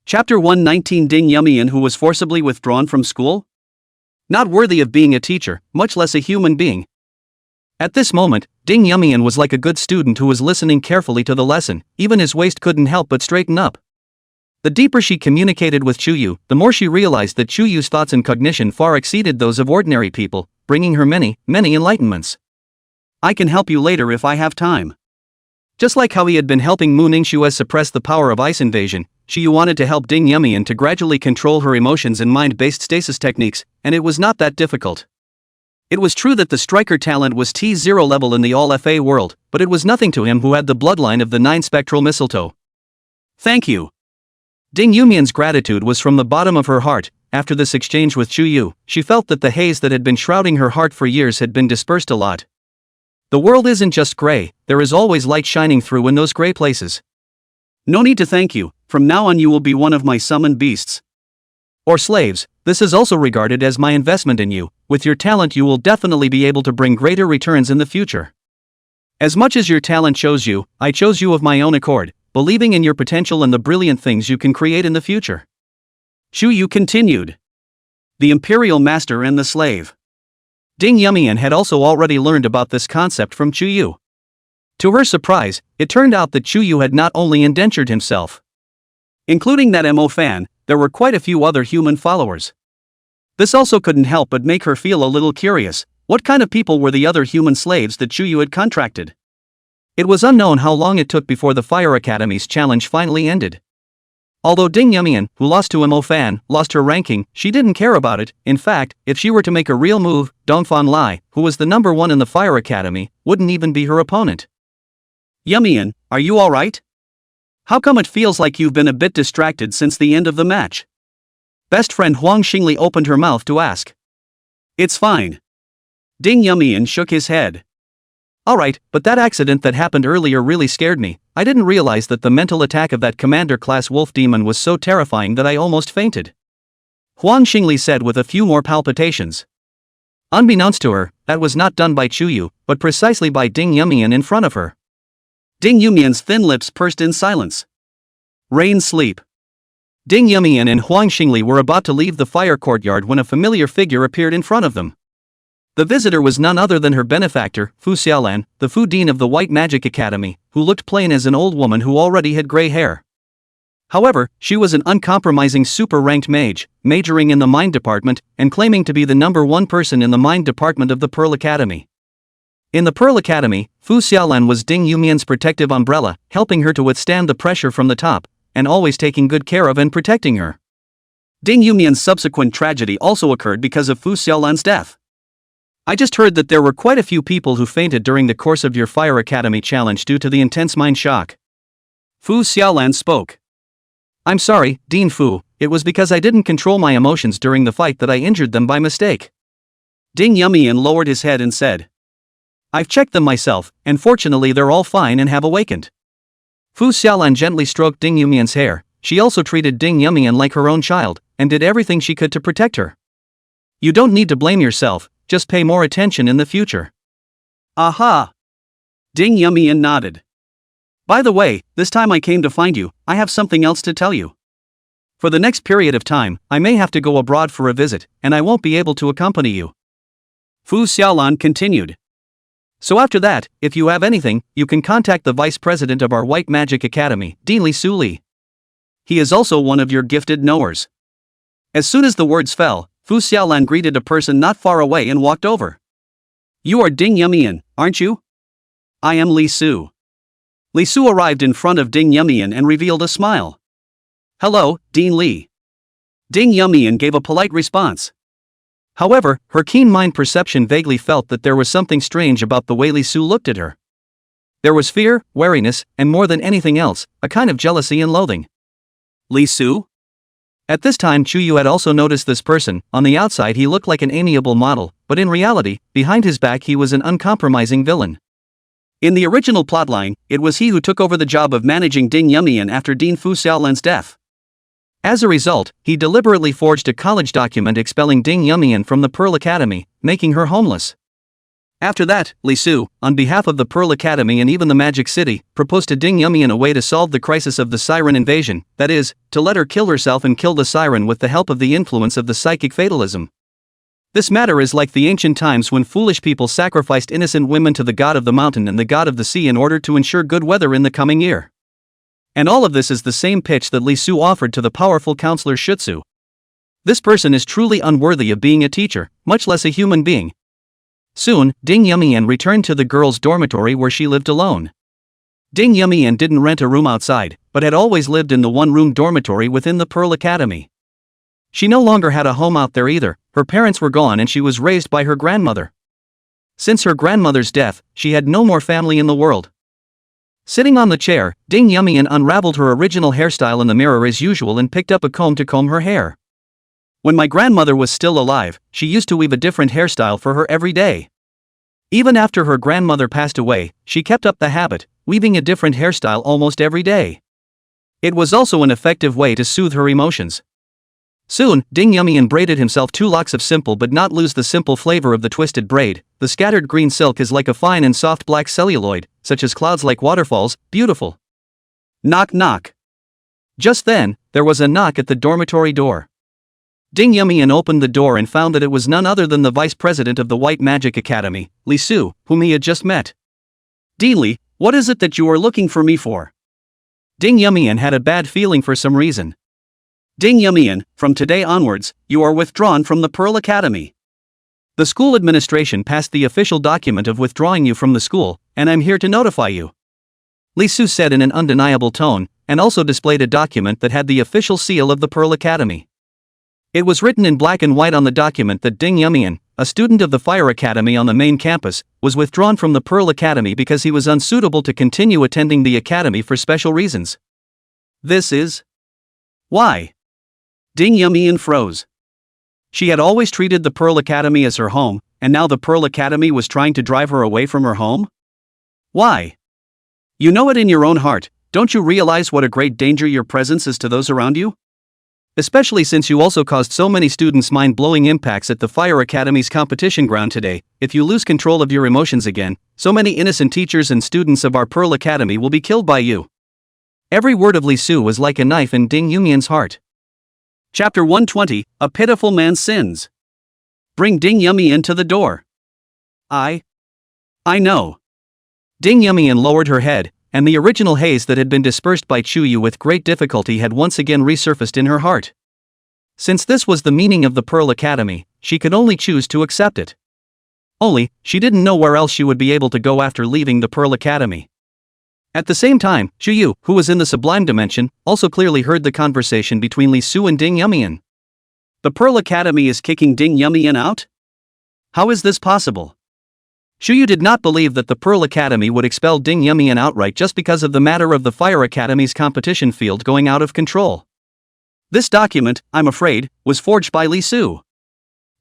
Chapter 119 Ding Yumian, who was forcibly withdrawn from school? Not worthy of being a teacher, much less a human being. At this moment, Ding Yumian was like a good student who was listening carefully to the lesson, even his waist couldn't help but straighten up. The deeper she communicated with Chuyu, the more she realized that Chuyu's thoughts and cognition far exceeded those of ordinary people, bringing her many, many enlightenments. I can help you later if I have time. Just like how he had been helping Mu Ningxue suppress the power of ice invasion, Chuyu wanted to help Ding Yumian to gradually control her emotions and mind-based stasis techniques, and it was not that difficult. It was true that the striker talent was T0 level in the All-FA world, but it was nothing to him who had the bloodline of the 9 spectral mistletoe. Thank you. Ding Yumian's gratitude was from the bottom of her heart. After this exchange with Chuyu, she felt that the haze that had been shrouding her heart for years had been dispersed a lot. The world isn't just gray, there is always light shining through in those gray places. No need to thank you, from now on you will be one of my summoned beasts. Or slaves, this is also regarded as my investment in you. With your talent you will definitely be able to bring greater returns in the future. As much as your talent chose you, I chose you of my own accord, believing in your potential and the brilliant things you can create in the future. Chuyu continued. The Imperial Master and the Slave. Ding Yumian had also already learned about this concept from Chuyu. To her surprise, it turned out that Chuyu had not only indentured himself. Including that MO fan, there were quite a few other human followers. This also couldn't help but make her feel a little curious. What kind of people were the other human slaves that Chuyu had contracted? It was unknown how long it took before the Fire Academy's challenge finally ended. Although Ding Yumian, who lost to Mo Fan, lost her ranking, she didn't care about it. In fact, if she were to make a real move, Dongfan Lai, who was the number 1 in the Fire Academy, wouldn't even be her opponent. Yumian, are you alright? How come it feels like you've been a bit distracted since the end of the match? Best friend Huang Xingli opened her mouth to ask. It's fine. Ding Yumian shook his head. Alright, but that accident that happened earlier really scared me. I didn't realize that the mental attack of that commander-class wolf demon was so terrifying that I almost fainted. Huang Xingli said with a few more palpitations. Unbeknownst to her, that was not done by Chuyu, but precisely by Ding Yumian in front of her. Ding Yumian's thin lips pursed in silence. Rain sleep. Ding Yumian and Huang Xingli were about to leave the fire courtyard when a familiar figure appeared in front of them. The visitor was none other than her benefactor, Fu Xiaolan, the Fu Dean of the White Magic Academy, who looked plain as an old woman who already had gray hair. However, she was an uncompromising super-ranked mage, majoring in the mind department, and claiming to be the number 1 person in the mind department of the Pearl Academy. In the Pearl Academy, Fu Xiaolan was Ding Yumian's protective umbrella, helping her to withstand the pressure from the top, and always taking good care of and protecting her. Ding Yumian's subsequent tragedy also occurred because of Fu Xiaolan's death. I just heard that there were quite a few people who fainted during the course of your Fire Academy challenge due to the intense mind shock. Fu Xiaolan spoke. I'm sorry, Dean Fu, it was because I didn't control my emotions during the fight that I injured them by mistake. Ding Yumian lowered his head and said. I've checked them myself, and fortunately they're all fine and have awakened. Fu Xiaolan gently stroked Ding Yumian's hair. She also treated Ding Yumian like her own child, and did everything she could to protect her. You don't need to blame yourself. Just pay more attention in the future. Aha! Ding Yumian nodded. By the way, this time I came to find you, I have something else to tell you. For the next period of time, I may have to go abroad for a visit, and I won't be able to accompany you. Fu Xiaolan continued. So after that, if you have anything, you can contact the vice president of our White Magic Academy, Dean Li Su Li. He is also one of your gifted knowers. As soon as the words fell, Fu Xiaolan greeted a person not far away and walked over. You are Ding Yumian, aren't you? I am Li Su. Li Su arrived in front of Ding Yumian and revealed a smile. Hello, Dean Li. Ding Yumian gave a polite response. However, her keen mind perception vaguely felt that there was something strange about the way Li Su looked at her. There was fear, wariness, and more than anything else, a kind of jealousy and loathing. Li Su? At this time Chuyu had also noticed this person. On the outside he looked like an amiable model, but in reality, behind his back he was an uncompromising villain. In the original plotline, it was he who took over the job of managing Ding Yumian after Dean Fu Xiaolan's death. As a result, he deliberately forged a college document expelling Ding Yumian from the Pearl Academy, making her homeless. After that, Li Su, on behalf of the Pearl Academy and even the Magic City, proposed to Ding Yumian a way to solve the crisis of the siren invasion, that is, to let her kill herself and kill the siren with the help of the influence of the psychic fatalism. This matter is like the ancient times when foolish people sacrificed innocent women to the god of the mountain and the god of the sea in order to ensure good weather in the coming year. And all of this is the same pitch that Li Su offered to the powerful counselor Shutsu. This person is truly unworthy of being a teacher, much less a human being. Soon, Ding Yumian returned to the girls' dormitory where she lived alone. Ding Yumian didn't rent a room outside, but had always lived in the one-room dormitory within the Pearl Academy. She no longer had a home out there either. Her parents were gone and she was raised by her grandmother. Since her grandmother's death, she had no more family in the world. Sitting on the chair, Ding Yumian unraveled her original hairstyle in the mirror as usual and picked up a comb to comb her hair. When my grandmother was still alive, she used to weave a different hairstyle for her every day. Even after her grandmother passed away, she kept up the habit, weaving a different hairstyle almost every day. It was also an effective way to soothe her emotions. Soon, Ding Yumian braided himself 2 locks of simple but not lose the simple flavor of the twisted braid. The scattered green silk is like a fine and soft black celluloid, such as clouds like waterfalls, beautiful. Knock knock. Just then, there was a knock at the dormitory door. Ding Yumian opened the door and found that it was none other than the vice president of the White Magic Academy, Li Su, whom he had just met. Dean Li, what is it that you are looking for me for? Ding Yumian had a bad feeling for some reason. Ding Yumian, from today onwards, you are withdrawn from the Pearl Academy. The school administration passed the official document of withdrawing you from the school, and I'm here to notify you. Li Su said in an undeniable tone, and also displayed a document that had the official seal of the Pearl Academy. It was written in black and white on the document that Ding Yumian, a student of the Fire Academy on the main campus, was withdrawn from the Pearl Academy because he was unsuitable to continue attending the academy for special reasons. This is... why? Ding Yumian froze. She had always treated the Pearl Academy as her home, and now the Pearl Academy was trying to drive her away from her home? Why? You know it in your own heart, don't you realize what a great danger your presence is to those around you? Especially since you also caused so many students mind-blowing impacts at the Fire Academy's competition ground today. If you lose control of your emotions again, so many innocent teachers and students of our Pearl Academy will be killed by you. Every word of Li Su was like a knife in Ding Yumian's heart. Chapter 120, A Pitiful Man's Sins. Bring Ding Yumian to the door. I know. Ding Yumian lowered her head, and the original haze that had been dispersed by Chuyu with great difficulty had once again resurfaced in her heart. Since this was the meaning of the Pearl Academy, she could only choose to accept it. Only, she didn't know where else she would be able to go after leaving the Pearl Academy. At the same time, Chuyu, who was in the Sublime Dimension, also clearly heard the conversation between Li Su and Ding Yumian. The Pearl Academy is kicking Ding Yumian out? How is this possible? Chuyu did not believe that the Pearl Academy would expel Ding Yumian outright just because of the matter of the Fire Academy's competition field going out of control. This document, I'm afraid, was forged by Li Su.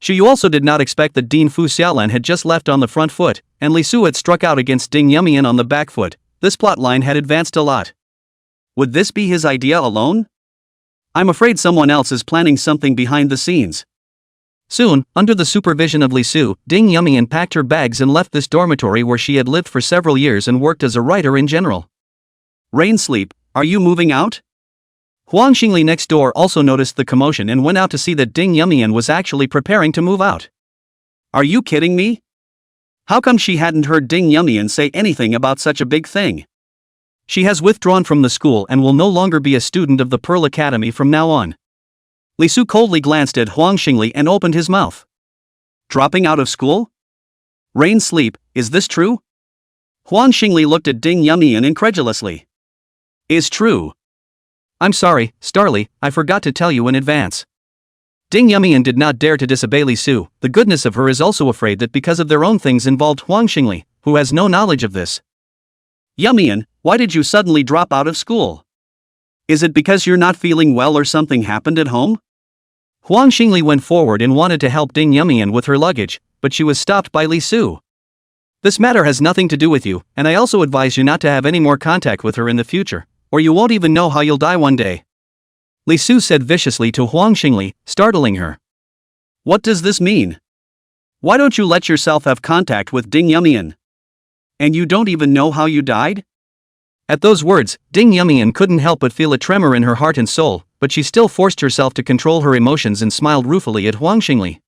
Chuyu also did not expect that Dean Fu Xiaolan had just left on the front foot, and Li Su had struck out against Ding Yumian on the back foot. This plotline had advanced a lot. Would this be his idea alone? I'm afraid someone else is planning something behind the scenes. Soon, under the supervision of Li Su, Ding Yumian packed her bags and left this dormitory where she had lived for several years and worked as a writer in general. Rain Sleep, are you moving out? Huang Xingli next door also noticed the commotion and went out to see that Ding Yumian was actually preparing to move out. Are you kidding me? How come she hadn't heard Ding Yumian say anything about such a big thing? She has withdrawn from the school and will no longer be a student of the Pearl Academy from now on. Li Su coldly glanced at Huang Xingli and opened his mouth. Dropping out of school? Rain Sleep, is this true? Huang Xingli looked at Ding Yumian incredulously. Is true. I'm sorry, Starly, I forgot to tell you in advance. Ding Yumian did not dare to disobey Li Su. The goodness of her is also afraid that because of their own things involved Huang Xingli, who has no knowledge of this. Yumian, why did you suddenly drop out of school? Is it because you're not feeling well or something happened at home? Huang Xingli went forward and wanted to help Ding Yumian with her luggage, but she was stopped by Li Su. This matter has nothing to do with you, and I also advise you not to have any more contact with her in the future, or you won't even know how you'll die one day. Li Su said viciously to Huang Xingli, startling her. What does this mean? Why don't you let yourself have contact with Ding Yumian? And you don't even know how you died? At those words, Ding Yumian couldn't help but feel a tremor in her heart and soul, but she still forced herself to control her emotions and smiled ruefully at Huang Xingli.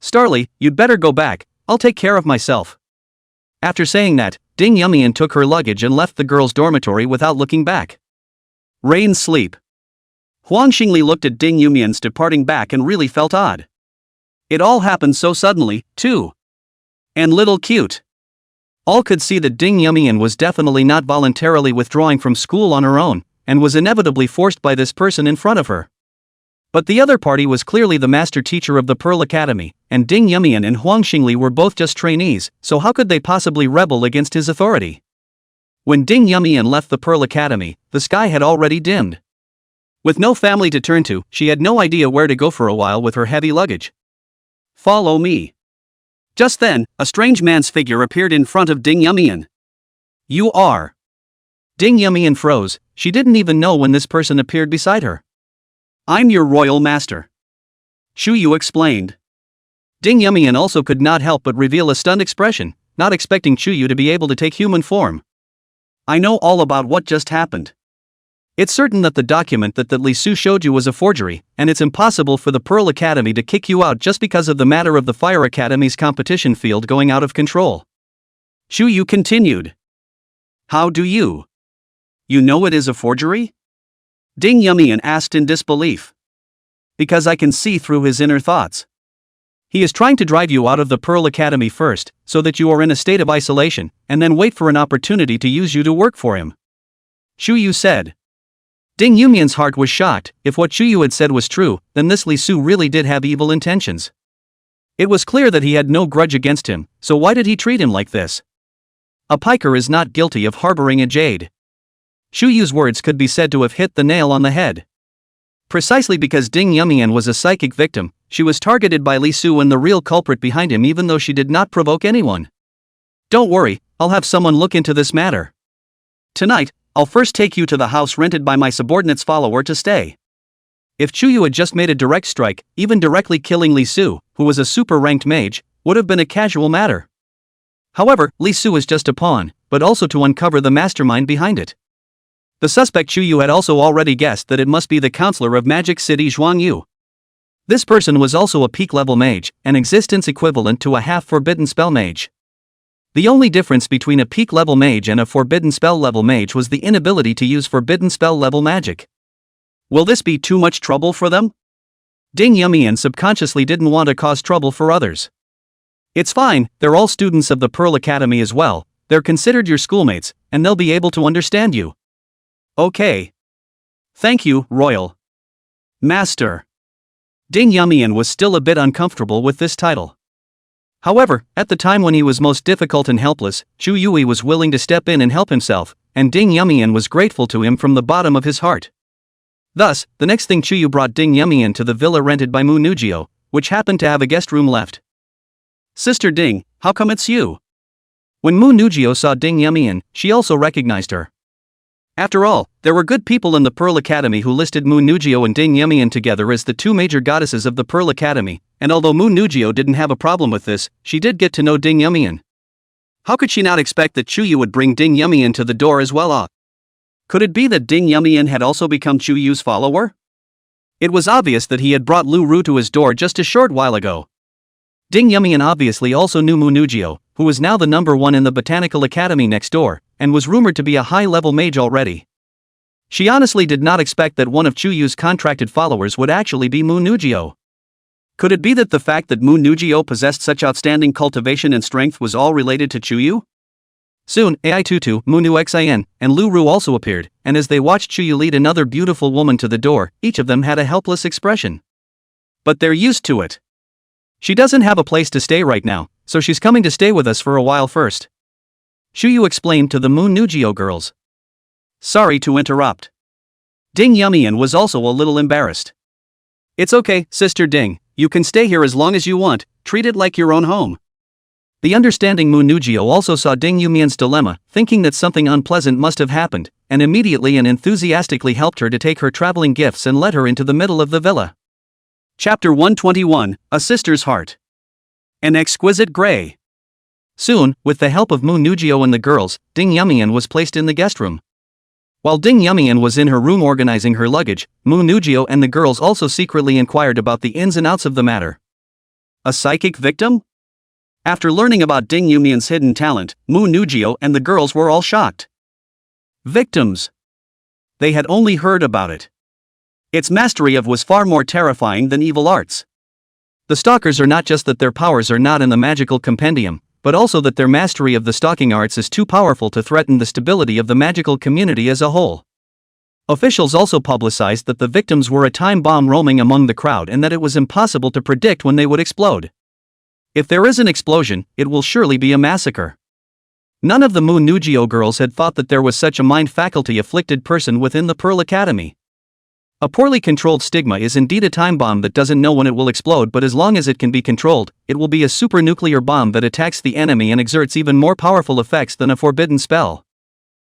Starly, you'd better go back, I'll take care of myself. After saying that, Ding Yumian took her luggage and left the girls' dormitory without looking back. Rain Sleep. Huang Xingli looked at Ding Yumian's departing back and really felt odd. It all happened so suddenly, too. And little cute. All could see that Ding Yumian was definitely not voluntarily withdrawing from school on her own, and was inevitably forced by this person in front of her. But the other party was clearly the master teacher of the Pearl Academy, and Ding Yumian and Huang Xingli were both just trainees, so how could they possibly rebel against his authority? When Ding Yumian left the Pearl Academy, the sky had already dimmed. With no family to turn to, she had no idea where to go for a while with her heavy luggage. Follow me. Just then, a strange man's figure appeared in front of Ding Yumian. You are. Ding Yumian froze, she didn't even know when this person appeared beside her. I'm your royal master. Shu Yu explained. Ding Yumian also could not help but reveal a stunned expression, not expecting Chu Yu to be able to take human form. I know all about what just happened. It's certain that the document that Li Su showed you was a forgery, and it's impossible for the Pearl Academy to kick you out just because of the matter of the Fire Academy's competition field going out of control. Shu Yu continued. How do you? You know it is a forgery? Ding Yumian asked in disbelief. Because I can see through his inner thoughts. He is trying to drive you out of the Pearl Academy first, so that you are in a state of isolation, and then wait for an opportunity to use you to work for him. Shu Yu said. Ding Yumian's heart was shocked. If what Shu Yu had said was true, then this Li Su really did have evil intentions. It was clear that he had no grudge against him, so why did he treat him like this? A piker is not guilty of harboring a jade. Shu Yu's words could be said to have hit the nail on the head. Precisely because Ding Yumian was a psychic victim, she was targeted by Li Su and the real culprit behind him, even though she did not provoke anyone. Don't worry, I'll have someone look into this matter. Tonight, I'll first take you to the house rented by my subordinate's follower to stay. If Chu Yu had just made a direct strike, even directly killing Li Su, who was a super-ranked mage, would have been a casual matter. However, Li Su is just a pawn, but also to uncover the mastermind behind it. The suspect Chu Yu had also already guessed that it must be the counselor of Magic City Zhuang Yu. This person was also a peak-level mage, an existence equivalent to a half-forbidden spell mage. The only difference between a peak-level mage and a forbidden spell-level mage was the inability to use forbidden spell-level magic. Will this be too much trouble for them? Ding Yumian subconsciously didn't want to cause trouble for others. It's fine, they're all students of the Pearl Academy as well, they're considered your schoolmates, and they'll be able to understand you. Okay. Thank you, Royal Master. Ding Yumian was still a bit uncomfortable with this title. However, at the time when he was most difficult and helpless, Chu Yui was willing to step in and help himself, and Ding Yumian was grateful to him from the bottom of his heart. Thus, the next thing Chu Yu brought Ding Yumian to the villa rented by Mu Nugio, which happened to have a guest room left. Sister Ding, how come it's you? When Mu Nugio saw Ding Yumian, she also recognized her. After all, there were good people in the Pearl Academy who listed Mu Nugio and Ding Yumian together as the two major goddesses of the Pearl Academy, and although Mu Nugio didn't have a problem with this, she did get to know Ding Yumian. How could she not expect that Chu Yu would bring Ding Yumian to the door as well? Could it be that Ding Yumian had also become Chu Yu's follower? It was obvious that he had brought Lu Ru to his door just a short while ago. Ding Yumian obviously also knew Mu Nugio, who was now the #1 in the Botanical Academy next door, and was rumored to be a high-level mage already. She honestly did not expect that one of Chu Yu's contracted followers would actually be Mu Nugio. Could it be that the fact that Mu Nugio possessed such outstanding cultivation and strength was all related to Chu Yu? Soon, Ai Tutu, Mu Nu Xin, and Lu Ru also appeared, and as they watched Chu Yu lead another beautiful woman to the door, each of them had a helpless expression. But they're used to it. She doesn't have a place to stay right now, so she's coming to stay with us for a while first. Chu Yu explained to the Mu Nugio girls. Sorry to interrupt. Ding Yumian was also a little embarrassed. It's okay, Sister Ding, you can stay here as long as you want, treat it like your own home. The understanding Mu Nugio also saw Ding Yumian's dilemma, thinking that something unpleasant must have happened, and immediately and enthusiastically helped her to take her traveling gifts and led her into the middle of the villa. Chapter 121, A Sister's Heart. An exquisite gray. Soon, with the help of Mu Nugio and the girls, Ding Yumian was placed in the guest room. While Ding Yumian was in her room organizing her luggage, Mu Nugio and the girls also secretly inquired about the ins and outs of the matter. A psychic victim? After learning about Ding Yumian's hidden talent, Mu Nugio and the girls were all shocked. Victims. They had only heard about it. Its mastery of was far more terrifying than evil arts. The stalkers are not just that their powers are not in the magical compendium, but also that their mastery of the stalking arts is too powerful to threaten the stability of the magical community as a whole. Officials also publicized that the victims were a time bomb roaming among the crowd and that it was impossible to predict when they would explode. If there is an explosion, it will surely be a massacre. None of the Mu Nugio girls had thought that there was such a mind faculty afflicted person within the Pearl Academy. A poorly controlled stigma is indeed a time bomb that doesn't know when it will explode, but as long as it can be controlled, it will be a supernuclear bomb that attacks the enemy and exerts even more powerful effects than a forbidden spell.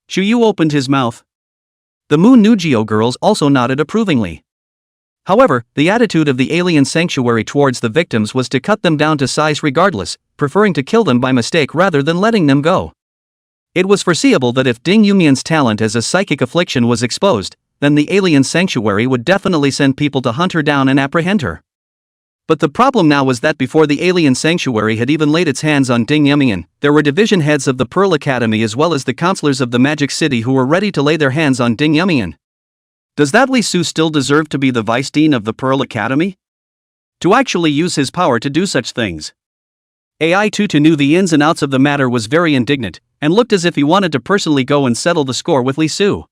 Chu Yu opened his mouth. The Mu Nugio girls also nodded approvingly. However, the attitude of the alien sanctuary towards the victims was to cut them down to size regardless, preferring to kill them by mistake rather than letting them go. It was foreseeable that if Ding Yumian's talent as a psychic affliction was exposed, then the alien sanctuary would definitely send people to hunt her down and apprehend her. But the problem now was that before the alien sanctuary had even laid its hands on Ding Yumian, there were division heads of the Pearl Academy as well as the counselors of the Magic City who were ready to lay their hands on Ding Yumian. Does that Li Su still deserve to be the vice dean of the Pearl Academy? to actually use his power to do such things. AI Tutu knew the ins and outs of the matter, was very indignant, and looked as if he wanted to personally go and settle the score with Li Su.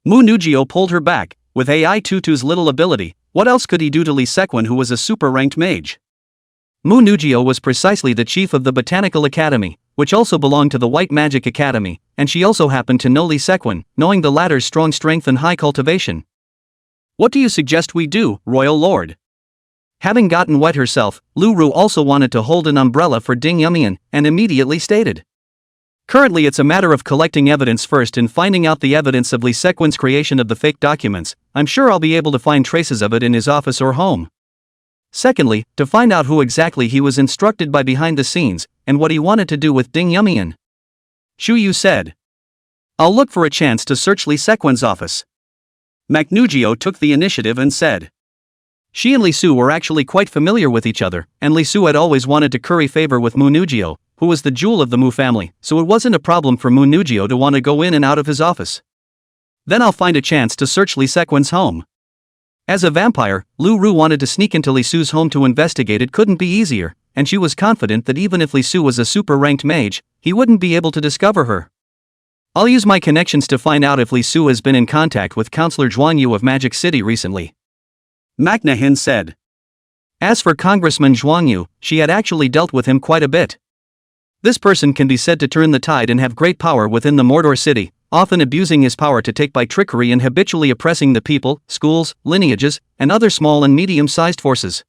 Mu Nugio pulled her back. With AI Tutu's little ability, what else could he do to Li Sequin, who was a super-ranked mage? Mu Nugio was precisely the chief of the Botanical Academy, which also belonged to the White Magic Academy, and she also happened to know Li Sequin, knowing the latter's strong strength and high cultivation. What do you suggest we do, Royal Lord? Having gotten wet herself, Lu Ru also wanted to hold an umbrella for Ding Yumian, and immediately stated. Currently it's a matter of collecting evidence first and finding out the evidence of Li Sequin's creation of the fake documents. I'm sure I'll be able to find traces of it in his office or home. Secondly, to find out who exactly he was instructed by behind the scenes, and what he wanted to do with Ding Yumian. Shu Yu said. I'll look for a chance to search Li Sequin's office. Nugio took the initiative and said. She and Li Su were actually quite familiar with each other, and Li Su had always wanted to curry favor with Mu Nugio, who was the jewel of the Mu family, so it wasn't a problem for Mu Nugio to want to go in and out of his office. Then I'll find a chance to search Li Sequin's home. As a vampire, Lu Ru wanted to sneak into Li Su's home to investigate. It couldn't be easier, and she was confident that even if Li Su was a super-ranked mage, he wouldn't be able to discover her. I'll use my connections to find out if Li Su has been in contact with Counselor Zhuang Yu of Magic City recently. Hin said. As for Congressman Zhuang Yu, she had actually dealt with him quite a bit. This person can be said to turn the tide and have great power within the Mordor city, often abusing his power to take by trickery and habitually oppressing the people, schools, lineages, and other small and medium-sized forces.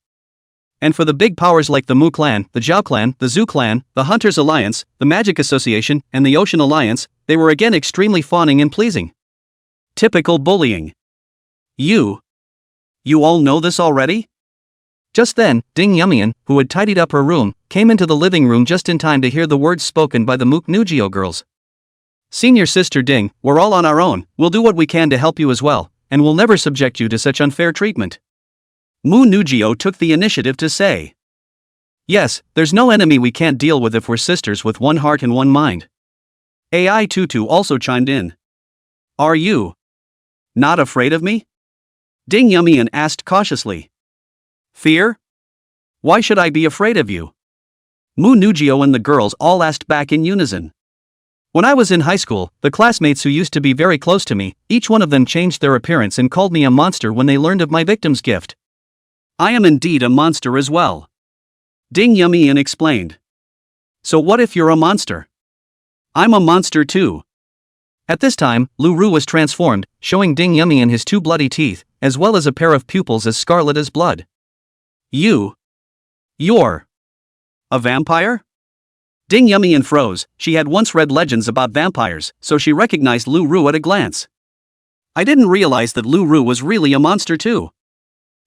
And for the big powers like the Mu clan, the Zhao clan, the Zhu clan, the Hunters Alliance, the Magic Association, and the Ocean Alliance, they were again extremely fawning and pleasing. Typical bullying. You all know this already? Just then, Ding Yumian, who had tidied up her room, came into the living room just in time to hear the words spoken by the Mu Nugio girls. Senior Sister Ding, we're all on our own, we'll do what we can to help you as well, and we'll never subject you to such unfair treatment. Mu Nugio took the initiative to say. Yes, there's no enemy we can't deal with if we're sisters with one heart and one mind. AI Tutu also chimed in. Are you not afraid of me? Ding Yumian asked cautiously. Fear? Why should I be afraid of you? Mu Nugio and the girls all asked back in unison. When I was in high school, the classmates who used to be very close to me, each one of them changed their appearance and called me a monster when they learned of my victim's gift. I am indeed a monster as well. Ding Yumian explained. So what if you're a monster? I'm a monster too. At this time, Lu Ru was transformed, showing Ding Yumian his two bloody teeth, as well as a pair of pupils as scarlet as blood. You're a vampire? Ding Yumian froze. She had once read legends about vampires, so she recognized Lu Ru at a glance. I didn't realize that Lu Ru was really a monster too.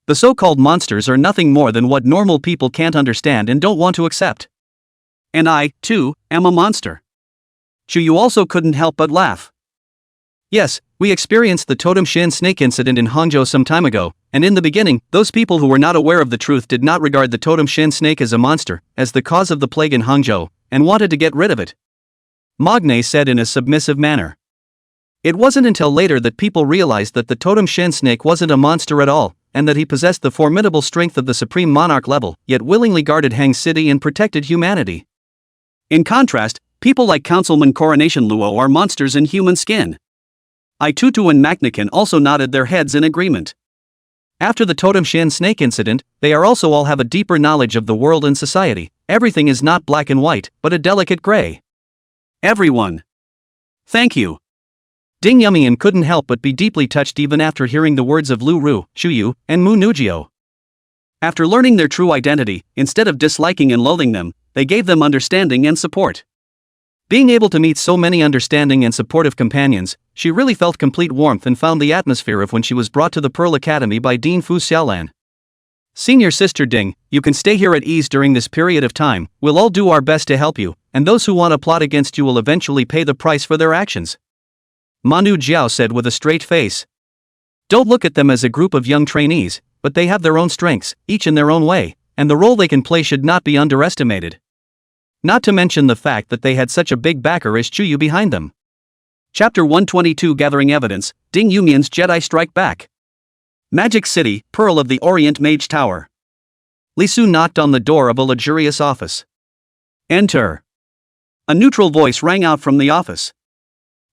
The so-called monsters are nothing more than what normal people can't understand and don't want to accept. And I, too, am a monster. Chu also couldn't help but laugh. Yes, we experienced the Totem Shin snake incident in Hangzhou some time ago, and in the beginning, those people who were not aware of the truth did not regard the Totem Shin snake as a monster, as the cause of the plague in Hangzhou, and wanted to get rid of it. Magne said in a submissive manner. It wasn't until later that people realized that the Totem Shin snake wasn't a monster at all, and that he possessed the formidable strength of the supreme monarch level, yet willingly guarded Hang City and protected humanity. In contrast, people like Councilman Coronation Luo are monsters in human skin. Tutu and Maknikan also nodded their heads in agreement. After the Totem Shin snake incident, they are also all have a deeper knowledge of the world and society. Everything is not black and white, but a delicate gray. Everyone. Thank you. Ding Yumian couldn't help but be deeply touched even after hearing the words of Lu Ru, Shu Yu, and Mu Nugio. After learning their true identity, instead of disliking and loathing them, they gave them understanding and support. Being able to meet so many understanding and supportive companions, she really felt complete warmth and found the atmosphere of when she was brought to the Pearl Academy by Dean Fu Xiaolan. Senior Sister Ding, you can stay here at ease during this period of time. We'll all do our best to help you, and those who want to plot against you will eventually pay the price for their actions. Manu Zhao said with a straight face. Don't look at them as a group of young trainees, but they have their own strengths, each in their own way, and the role they can play should not be underestimated. Not to mention the fact that they had such a big backer as Chuyu behind them. Chapter 122 Gathering Evidence, Ding Yumian's Jedi Strike Back. Magic City, Pearl of the Orient Mage Tower. Li Su knocked on the door of a luxurious office. Enter. A neutral voice rang out from the office.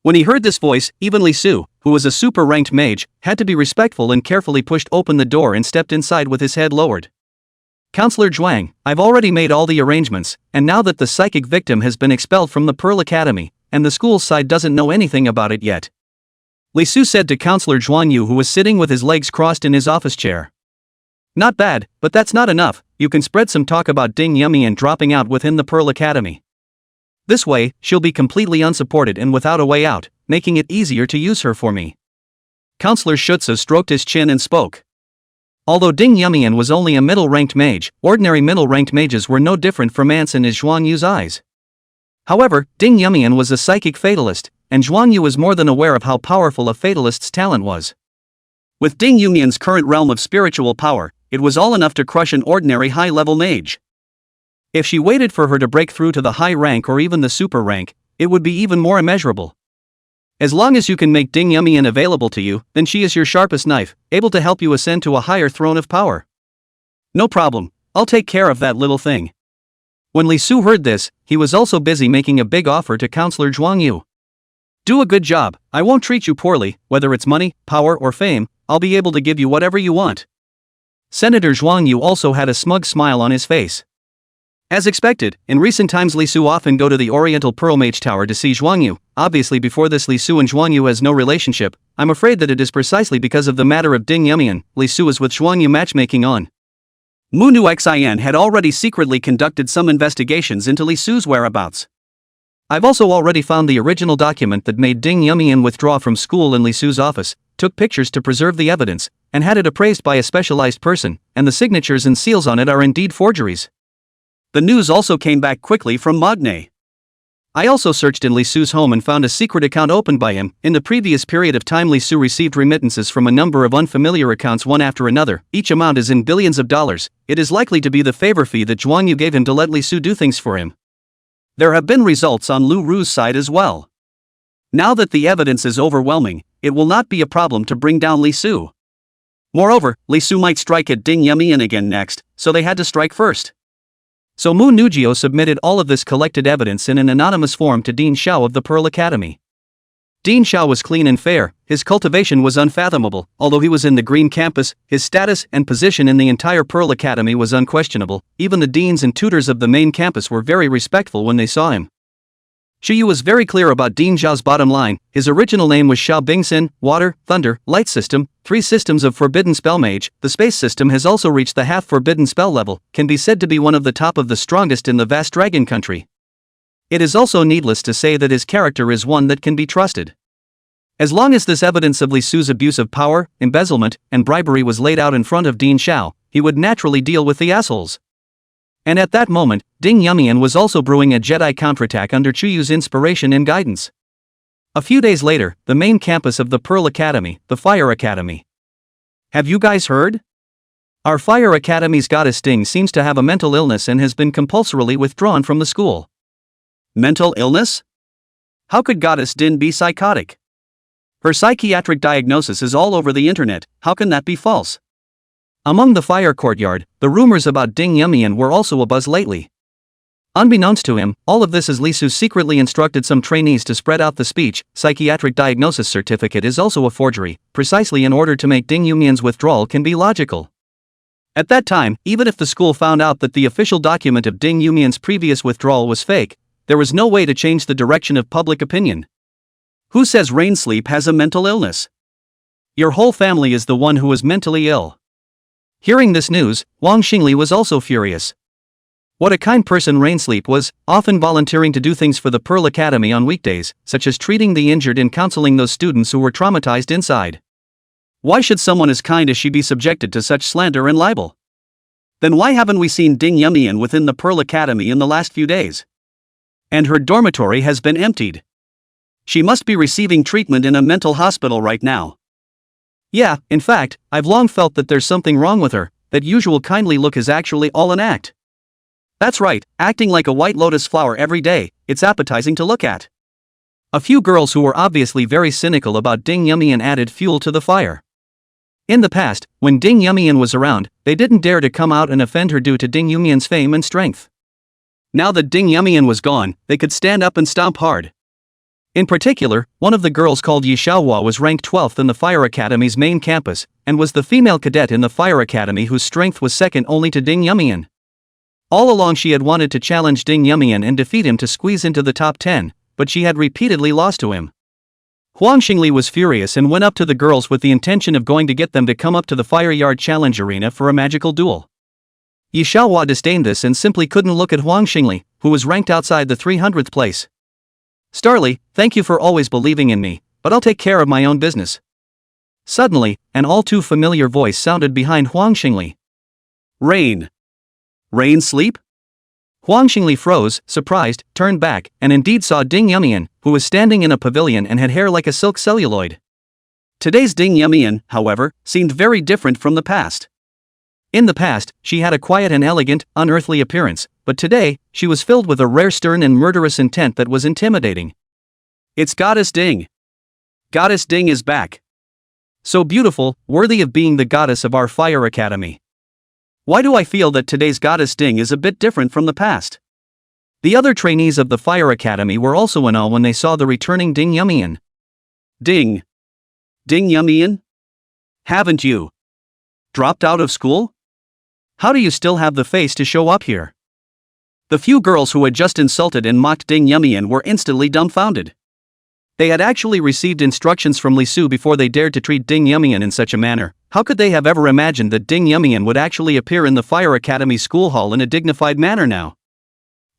When he heard this voice, even Li Su, who was a super-ranked mage, had to be respectful and carefully pushed open the door and stepped inside with his head lowered. Counselor Zhuang, I've already made all the arrangements, and now that the psychic victim has been expelled from the Pearl Academy, and the school's side doesn't know anything about it yet. Li Su said to Counselor Zhuang Yu, who was sitting with his legs crossed in his office chair. Not bad, but that's not enough. You can spread some talk about Ding Yumian dropping out within the Pearl Academy. This way, she'll be completely unsupported and without a way out, making it easier to use her for me. Counselor Shutsu stroked his chin and spoke. Although Ding Yumian was only a middle-ranked mage, ordinary middle-ranked mages were no different from ants in his Zhuang Yu's eyes. However, Ding Yumian was a psychic fatalist, and Zhuang Yu was more than aware of how powerful a fatalist's talent was. With Ding Yumian's current realm of spiritual power, it was all enough to crush an ordinary high-level mage. If she waited for her to break through to the high rank or even the super rank, it would be even more immeasurable. As long as you can make Ding Yumian available to you, then she is your sharpest knife, able to help you ascend to a higher throne of power. No problem, I'll take care of that little thing. When Li Su heard this, he was also busy making a big offer to Counselor Zhuang Yu. Do a good job, I won't treat you poorly, whether it's money, power or fame, I'll be able to give you whatever you want. Senator Zhuang Yu also had a smug smile on his face. As expected, in recent times Li Su often go to the Oriental Pearl Mage Tower to see Zhuang Yu. Obviously before this Li Su and Zhuang Yu has no relationship. I'm afraid that it is precisely because of the matter of Ding Yumian, Li Su is with Zhuang Yu matchmaking on. Munu Xin had already secretly conducted some investigations into Li Su's whereabouts. I've also already found the original document that made Ding Yumian withdraw from school in Li Su's office, took pictures to preserve the evidence, and had it appraised by a specialized person, and the signatures and seals on it are indeed forgeries. The news also came back quickly from Magne. I also searched in Li Su's home and found a secret account opened by him. In the previous period of time Li Su received remittances from a number of unfamiliar accounts one after another, each amount is in billions of dollars. It is likely to be the favor fee that Zhuang Yu gave him to let Li Su do things for him. There have been results on Lu Ru's side as well. Now that the evidence is overwhelming, it will not be a problem to bring down Li Su. Moreover, Li Su might strike at Ding Yumian again next, so they had to strike first. So Mu Nugio submitted all of this collected evidence in an anonymous form to Dean Zhao of the Pearl Academy. Dean Zhao was clean and fair, his cultivation was unfathomable, although he was in the Green Campus, his status and position in the entire Pearl Academy was unquestionable. Even the deans and tutors of the main campus were very respectful when they saw him. Shiyu was very clear about Dean Zhao's bottom line. His original name was Xiao Bingxin, Water, Thunder, Light System, 3 systems of Forbidden Spell Mage. The space system has also reached the half-forbidden spell level, can be said to be one of the top of the strongest in the vast dragon country. It is also needless to say that his character is one that can be trusted. As long as this evidence of Li Su's abuse of power, embezzlement, and bribery was laid out in front of Dean Zhao, he would naturally deal with the assholes. And at that moment, Ding Yumian was also brewing a Jedi counterattack under Chuyu's inspiration and guidance. A few days later, the main campus of the Pearl Academy, the Fire Academy. Have you guys heard? Our Fire Academy's goddess Ding seems to have a mental illness and has been compulsorily withdrawn from the school. Mental illness? How could goddess Din be psychotic? Her psychiatric diagnosis is all over the internet, how can that be false? Among the fire courtyard, the rumors about Ding Yumian were also abuzz lately. Unbeknownst to him, all of this as Li Su secretly instructed some trainees to spread out the speech. Psychiatric diagnosis certificate is also a forgery, precisely in order to make Ding Yumian's withdrawal can be logical. At that time, even if the school found out that the official document of Ding Yumian's previous withdrawal was fake, there was no way to change the direction of public opinion. Who says Rain Sleep has a mental illness? Your whole family is the one who is mentally ill. Hearing this news, Wang Xingli was also furious. What a kind person Rain Sleep was, often volunteering to do things for the Pearl Academy on weekdays, such as treating the injured and counseling those students who were traumatized inside. Why should someone as kind as she be subjected to such slander and libel? Then why haven't we seen Ding Yumian within the Pearl Academy in the last few days? And her dormitory has been emptied. She must be receiving treatment in a mental hospital right now. Yeah, in fact, I've long felt that there's something wrong with her. That usual kindly look is actually all an act. That's right, acting like a white lotus flower every day, it's appetizing to look at. A few girls who were obviously very cynical about Ding Yumian added fuel to the fire. In the past, when Ding Yumian was around, they didn't dare to come out and offend her due to Ding Yumian's fame and strength. Now that Ding Yumian was gone, they could stand up and stomp hard. In particular, one of the girls called Yi Xiaohua was ranked 12th in the Fire Academy's main campus, and was the female cadet in the Fire Academy whose strength was second only to Ding Yumian. All along she had wanted to challenge Ding Yumian and defeat him to squeeze into the top 10, but she had repeatedly lost to him. Huang Xingli was furious and went up to the girls with the intention of going to get them to come up to the Fire Yard Challenge Arena for a magical duel. Yi Xiaohua disdained this and simply couldn't look at Huang Xingli, who was ranked outside the 300th place. "Starly, thank you for always believing in me, but I'll take care of my own business." Suddenly, an all too familiar voice sounded behind Huang Xingli. "Rain. Rain sleep?" Huang Xingli froze, surprised, turned back, and indeed saw Ding Yumian, who was standing in a pavilion and had hair like a silk celluloid. Today's Ding Yumian, however, seemed very different from the past. In the past, she had a quiet and elegant, unearthly appearance, but today, she was filled with a rare stern and murderous intent that was intimidating. "It's Goddess Ding. Goddess Ding is back. So beautiful, worthy of being the goddess of our Fire Academy. Why do I feel that today's Goddess Ding is a bit different from the past?" The other trainees of the Fire Academy were also in awe when they saw the returning Ding Yumian. "Ding. Ding Yumian? Haven't you dropped out of school? How do you still have the face to show up here?" The few girls who had just insulted and mocked Ding Yumian were instantly dumbfounded. They had actually received instructions from Li Su before they dared to treat Ding Yumian in such a manner. How could they have ever imagined that Ding Yumian would actually appear in the Fire Academy school hall in a dignified manner now?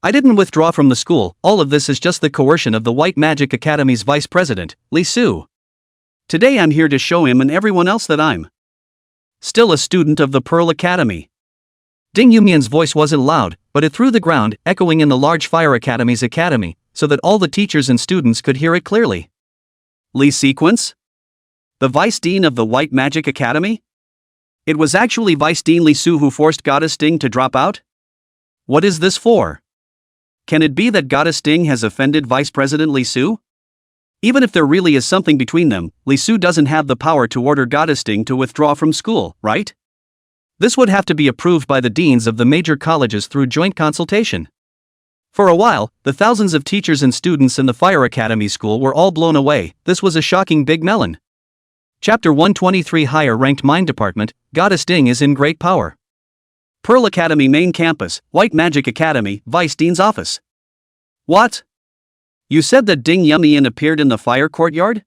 "I didn't withdraw from the school, all of this is just the coercion of the White Magic Academy's vice president, Li Su. Today I'm here to show him and everyone else that I'm still a student of the Pearl Academy." Ding Yumian's voice wasn't loud, but it threw the ground, echoing in the large Fire Academy's academy, so that all the teachers and students could hear it clearly. "Li Sequence? The Vice Dean of the White Magic Academy? It was actually Vice Dean Li Su who forced Goddess Ding to drop out? What is this for? Can it be that Goddess Ding has offended Vice President Li Su? Even if there really is something between them, Li Su doesn't have the power to order Goddess Ding to withdraw from school, right? This would have to be approved by the deans of the major colleges through joint consultation." For a while, the thousands of teachers and students in the Fire Academy school were all blown away. This was a shocking big melon. Chapter 123 Higher Ranked Mind Department, Goddess Ding is in great power. Pearl Academy Main Campus, White Magic Academy, Vice Dean's Office. "What? You said that Ding Yumian appeared in the fire courtyard?"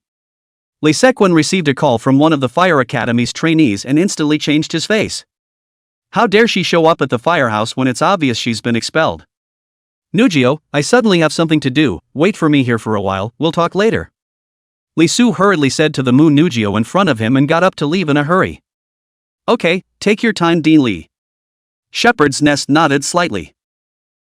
Li Sequan received a call from one of the Fire Academy's trainees and instantly changed his face. How dare she show up at the firehouse when it's obvious she's been expelled? "Nujio, I suddenly have something to do, wait for me here for a while, we'll talk later." Li Su hurriedly said to the Moon Nujio in front of him and got up to leave in a hurry. "Okay, take your time, Dean Li." Shepherd's Nest nodded slightly.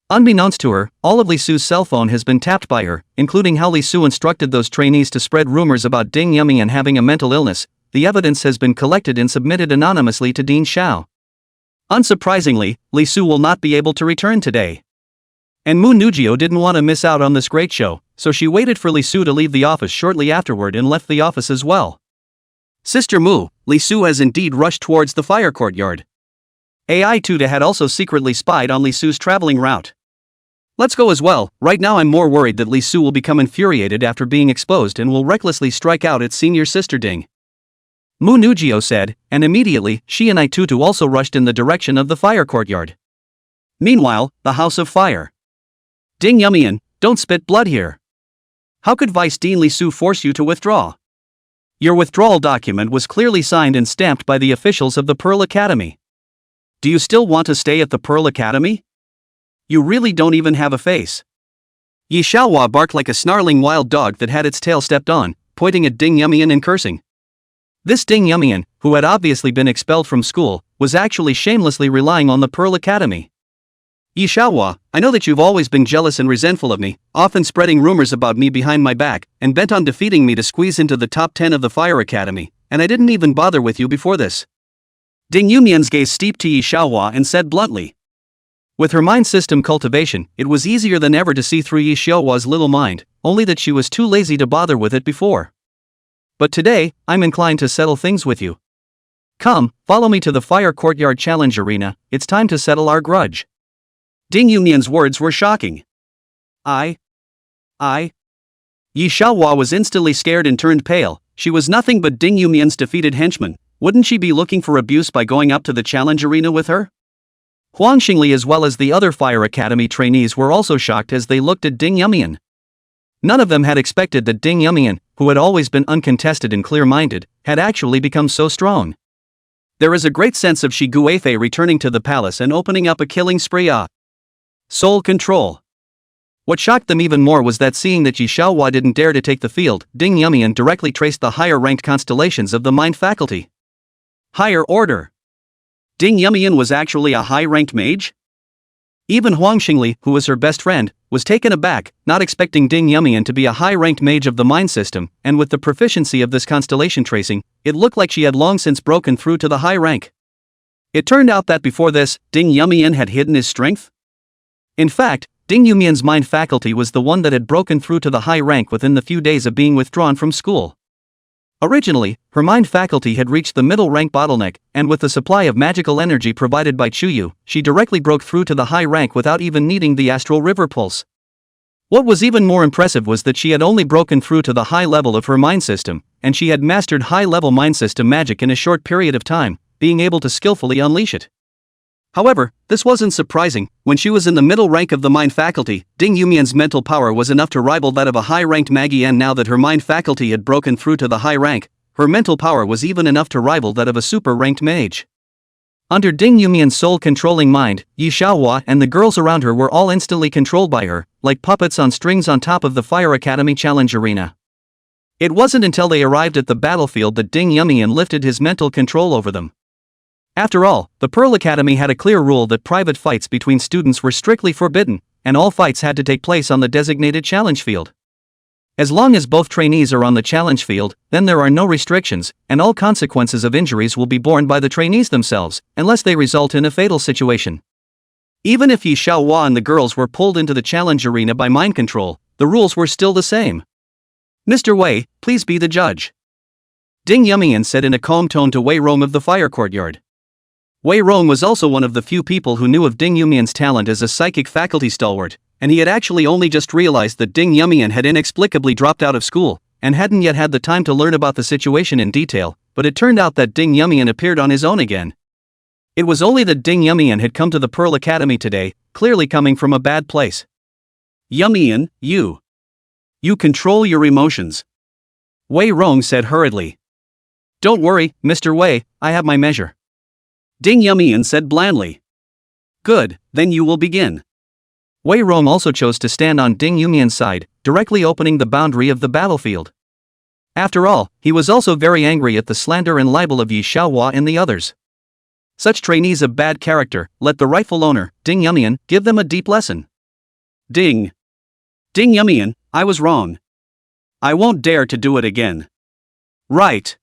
Unbeknownst to her, all of Li Su's cell phone has been tapped by her, including how Li Su instructed those trainees to spread rumors about Ding Yumian having a mental illness. The evidence has been collected and submitted anonymously to Dean Zhao. Unsurprisingly, Li Su will not be able to return today. And Moon Nujio didn't want to miss out on this great show, so she waited for Li Su to leave the office shortly afterward and left the office as well. "Sister Mu, Li Su has indeed rushed towards the fire courtyard. AI Tuta had also secretly spied on Li Su's traveling route. Let's go as well. Right now I'm more worried that Li Su will become infuriated after being exposed and will recklessly strike out at senior sister Ding." Mu Nujio said, and immediately, she and Itutu also rushed in the direction of the fire courtyard. Meanwhile, the House of Fire. "Ding Yumian, don't spit blood here. How could Vice Dean Li Su force you to withdraw? Your withdrawal document was clearly signed and stamped by the officials of the Pearl Academy. Do you still want to stay at the Pearl Academy? You really don't even have a face." Yi Xiaohua barked like a snarling wild dog that had its tail stepped on, pointing at Ding Yumian and cursing. This Ding Yumian, who had obviously been expelled from school, was actually shamelessly relying on the Pearl Academy. "Yi Xiaohua, I know that you've always been jealous and resentful of me, often spreading rumors about me behind my back, and bent on defeating me to squeeze into the top 10 of the Fire Academy, and I didn't even bother with you before this." Ding Yumian's gaze steeped to Yi Xiaohua and said bluntly. With her mind system cultivation, it was easier than ever to see through Yi Xiaohua's little mind, only that she was too lazy to bother with it before. "But today, I'm inclined to settle things with you. Come, follow me to the fire courtyard challenge arena, it's time to settle our grudge. Ding Yumian's words were shocking. I. Yi Xiaohua was instantly scared and turned pale. She was nothing but Ding Yumian's defeated henchman. Wouldn't she be looking for abuse by going up to the challenge arena with her? Huang Xingli as well as the other Fire Academy trainees were also shocked as they looked at Ding Yumian. None of them had expected that Ding Yumian, who had always been uncontested and clear-minded, had actually become so strong. There is a great sense of Shi Guifei returning to the palace and opening up a killing spree. Soul control. What shocked them even more was that seeing that Yi Xiaohua didn't dare to take the field, Ding Yumian directly traced the higher-ranked constellations of the mind faculty. Higher order. Ding Yumian was actually a high-ranked mage? Even Huang Xingli, who was her best friend, was taken aback, not expecting Ding Yumian to be a high-ranked mage of the mind system, and with the proficiency of this constellation tracing, it looked like she had long since broken through to the high rank. It turned out that before this, Ding Yumian had hidden his strength? In fact, Ding Yumian's mind faculty was the one that had broken through to the high rank within the few days of being withdrawn from school. Originally, her mind faculty had reached the middle rank bottleneck, and with the supply of magical energy provided by Chuyu, she directly broke through to the high rank without even needing the astral river pulse. What was even more impressive was that she had only broken through to the high level of her mind system, and she had mastered high-level mind system magic in a short period of time, being able to skillfully unleash it. However, this wasn't surprising. When she was in the middle rank of the mind faculty, Ding Yumian's mental power was enough to rival that of a high-ranked Magi, and now that her mind faculty had broken through to the high rank, her mental power was even enough to rival that of a super-ranked mage. Under Ding Yumian's soul-controlling mind, Yi Xiaohua and the girls around her were all instantly controlled by her, like puppets on strings on top of the Fire Academy challenge arena. It wasn't until they arrived at the battlefield that Ding Yumian lifted his mental control over them. After all, the Pearl Academy had a clear rule that private fights between students were strictly forbidden, and all fights had to take place on the designated challenge field. As long as both trainees are on the challenge field, then there are no restrictions, and all consequences of injuries will be borne by the trainees themselves, unless they result in a fatal situation. Even if Yi Xiaohua and the girls were pulled into the challenge arena by mind control, the rules were still the same. Mr. Wei, please be the judge. Ding Yumian said in a calm tone to Wei Rong of the fire courtyard. Wei Rong was also one of the few people who knew of Ding Yumian's talent as a psychic faculty stalwart, and he had actually only just realized that Ding Yumian had inexplicably dropped out of school, and hadn't yet had the time to learn about the situation in detail, but it turned out that Ding Yumian appeared on his own again. It was only that Ding Yumian had come to the Pearl Academy today, clearly coming from a bad place. Yumian, you control your emotions. Wei Rong said hurriedly. Don't worry, Mr. Wei, I have my measure. Ding Yumian said blandly. Good, then you will begin. Wei Rong also chose to stand on Ding Yumian's side, directly opening the boundary of the battlefield. After all, he was also very angry at the slander and libel of Yi Xiaohua and the others. Such trainees of bad character, let the rightful owner, Ding Yumian, give them a deep lesson. Ding Yumian, I was wrong. I won't dare to do it again. Right.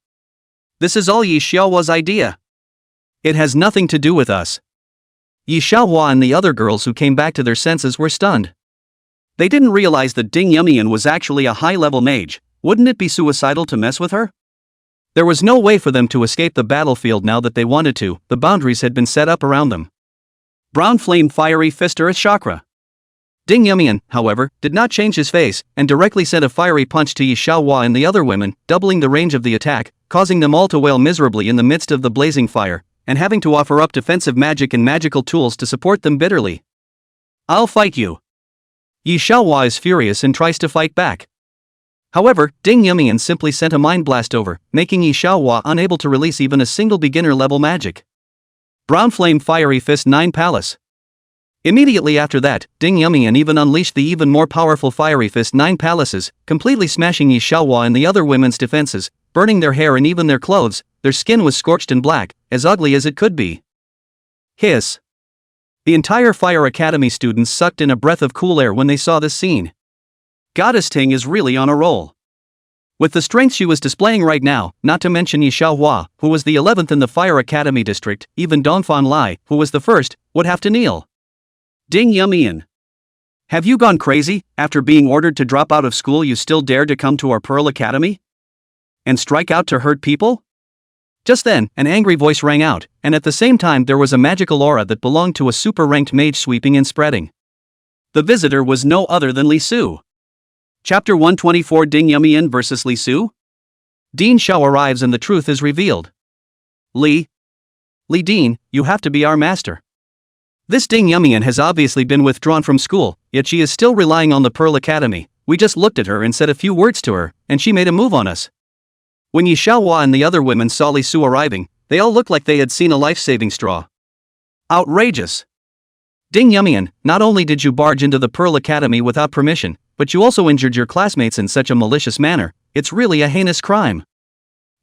This is all Yi Xiaohua's idea. It has nothing to do with us. Yi Xiaohua and the other girls who came back to their senses were stunned. They didn't realize that Ding Yumian was actually a high-level mage. Wouldn't it be suicidal to mess with her? There was no way for them to escape the battlefield now that they wanted to. The boundaries had been set up around them. Brown flame fiery fist earth chakra. Ding Yumian, however, did not change his face, and directly sent a fiery punch to Yi Xiaohua and the other women, doubling the range of the attack, causing them all to wail miserably in the midst of the blazing fire, and having to offer up defensive magic and magical tools to support them bitterly. I'll fight you. Yi Xiaohua is furious and tries to fight back. However, Ding Yumian simply sent a mind blast over, making Yi Xiaohua unable to release even a single beginner-level magic. Brown Flame Fiery Fist 9 Palace. Immediately after that, Ding Yumian even unleashed the even more powerful Fiery Fist 9 Palaces, completely smashing Yi Xiaohua and the other women's defenses, burning their hair and even their clothes. Their skin was scorched and black, as ugly as it could be. Hiss. The entire Fire Academy students sucked in a breath of cool air when they saw this scene. Goddess Ting is really on a roll. With the strength she was displaying right now, not to mention Yi Xiaohua, who was the 11th in the Fire Academy district, even Dongfan Lai, who was the first, would have to kneel. Ding Yumian. Have you gone crazy? After being ordered to drop out of school you still dare to come to our Pearl Academy? And strike out to hurt people? Just then, an angry voice rang out, and at the same time there was a magical aura that belonged to a super-ranked mage sweeping and spreading. The visitor was no other than Li Su. Chapter 124 Ding Yumian vs. Li Su? Dean Zhao arrives and the truth is revealed. Li Dean, you have to be our master. This Ding Yumian has obviously been withdrawn from school, yet she is still relying on the Pearl Academy. We just looked at her and said a few words to her, and she made a move on us. When Yi Xiaohua and the other women saw Li Su arriving, they all looked like they had seen a life-saving straw. Outrageous! Ding Yumian, not only did you barge into the Pearl Academy without permission, but you also injured your classmates in such a malicious manner. It's really a heinous crime.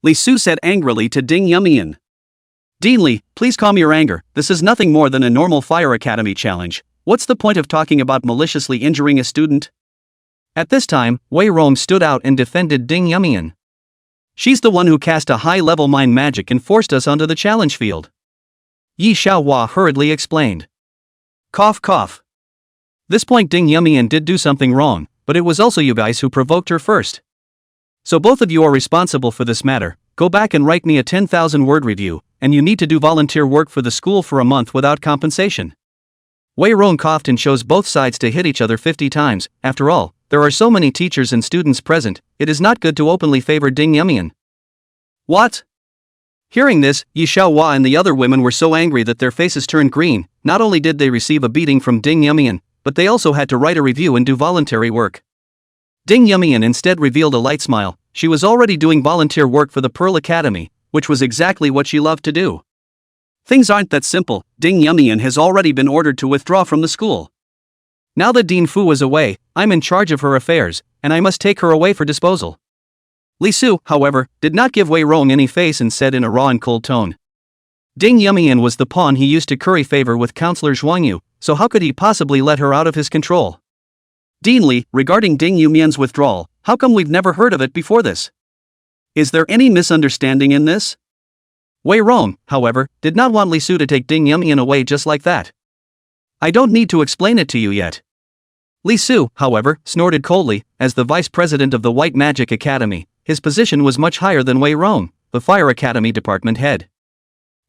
Li Su said angrily to Ding Yumian. Dean Li, please calm your anger, this is nothing more than a normal Fire Academy challenge. What's the point of talking about maliciously injuring a student? At this time, Wei Rong stood out and defended Ding Yumian. She's the one who cast a high-level mind magic and forced us onto the challenge field. Yi Xiaohua hurriedly explained. Cough cough. This point Ding Yumian did do something wrong, but it was also you guys who provoked her first. So both of you are responsible for this matter. Go back and write me a 10,000-word review, and you need to do volunteer work for the school for a month without compensation. Wei Rong coughed and chose both sides to hit each other 50 times. After all, there are so many teachers and students present, it is not good to openly favor Ding Yumian. What? Hearing this, Yi Xiaohua and the other women were so angry that their faces turned green. Not only did they receive a beating from Ding Yumian, but they also had to write a review and do voluntary work. Ding Yumian instead revealed a light smile. She was already doing volunteer work for the Pearl Academy, which was exactly what she loved to do. Things aren't that simple. Ding Yumian has already been ordered to withdraw from the school. Now that Dean Fu is away, I'm in charge of her affairs, and I must take her away for disposal. Li Su, however, did not give Wei Rong any face and said in a raw and cold tone. Ding Yumian was the pawn he used to curry favor with Counselor Zhuangyu, so how could he possibly let her out of his control? Dean Li, regarding Ding Yumian's withdrawal, how come we've never heard of it before this? Is there any misunderstanding in this? Wei Rong, however, did not want Li Su to take Ding Yumian away just like that. I don't need to explain it to you yet. Li Su, however, snorted coldly. As the vice president of the White Magic Academy, his position was much higher than Wei Rong, the Fire Academy department head.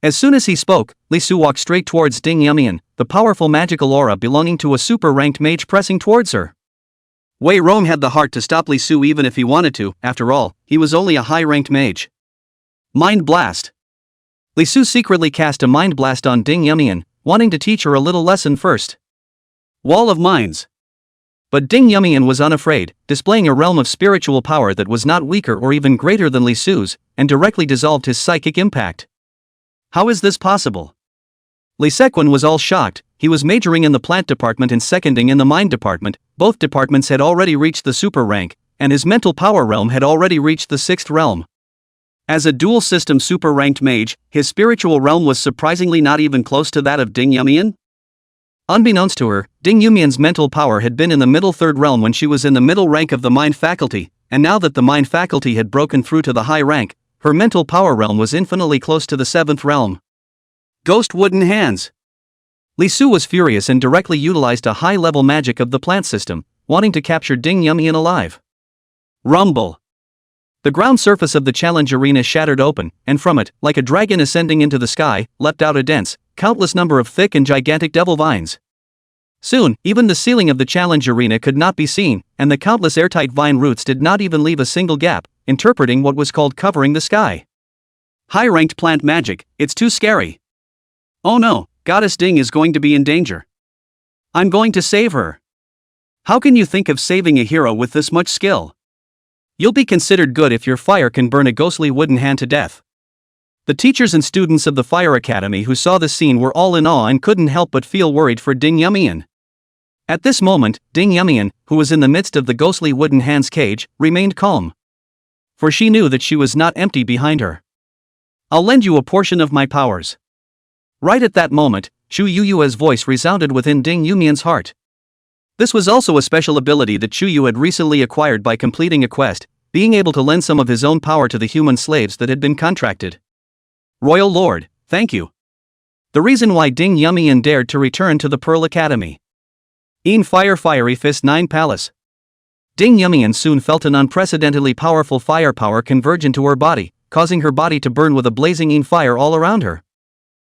As soon as he spoke, Li Su walked straight towards Ding Yumian, the powerful magical aura belonging to a super-ranked mage pressing towards her. Wei Rong had the heart to stop Li Su even if he wanted to. After all, he was only a high-ranked mage. Mind Blast. Li Su secretly cast a Mind Blast on Ding Yumian, wanting to teach her a little lesson first. Wall of Minds. But Ding Yumian was unafraid, displaying a realm of spiritual power that was not weaker or even greater than Li Su's, and directly dissolved his psychic impact. How is this possible? Li Sequan was all shocked. He was majoring in the plant department and seconding in the mind department. Both departments had already reached the super rank, and his mental power realm had already reached the 6th realm. As a dual system super ranked mage, his spiritual realm was surprisingly not even close to that of Ding Yumian. Unbeknownst to her, Ding Yumian's mental power had been in the middle 3rd realm when she was in the middle rank of the mind faculty, and now that the mind faculty had broken through to the high rank, her mental power realm was infinitely close to the 7th realm. Ghost Wooden Hands. Li Su was furious and directly utilized a high-level magic of the plant system, wanting to capture Ding Yumian alive. Rumble. The ground surface of the challenge arena shattered open, and from it, like a dragon ascending into the sky, leapt out a dense, countless number of thick and gigantic devil vines. Soon, even the ceiling of the challenge arena could not be seen, and the countless airtight vine roots did not even leave a single gap, interpreting what was called covering the sky. High-ranked plant magic, it's too scary. Oh no, Goddess Ding is going to be in danger. I'm going to save her. How can you think of saving a hero with this much skill? You'll be considered good if your fire can burn a ghostly wooden hand to death. The teachers and students of the Fire Academy who saw this scene were all in awe and couldn't help but feel worried for Ding Yumian. At this moment, Ding Yumian, who was in the midst of the ghostly wooden hand's cage, remained calm. For she knew that she was not empty behind her. I'll lend you a portion of my powers. Right at that moment, Chu Yuyua's voice resounded within Ding Yumian's heart. This was also a special ability that Chu Yu had recently acquired by completing a quest, being able to lend some of his own power to the human slaves that had been contracted. Royal Lord, thank you. The reason why Ding Yumian dared to return to the Pearl Academy. In Fiery Fist 9 Palace. Ding Yumian soon felt an unprecedentedly powerful firepower converge into her body, causing her body to burn with a blazing fire all around her.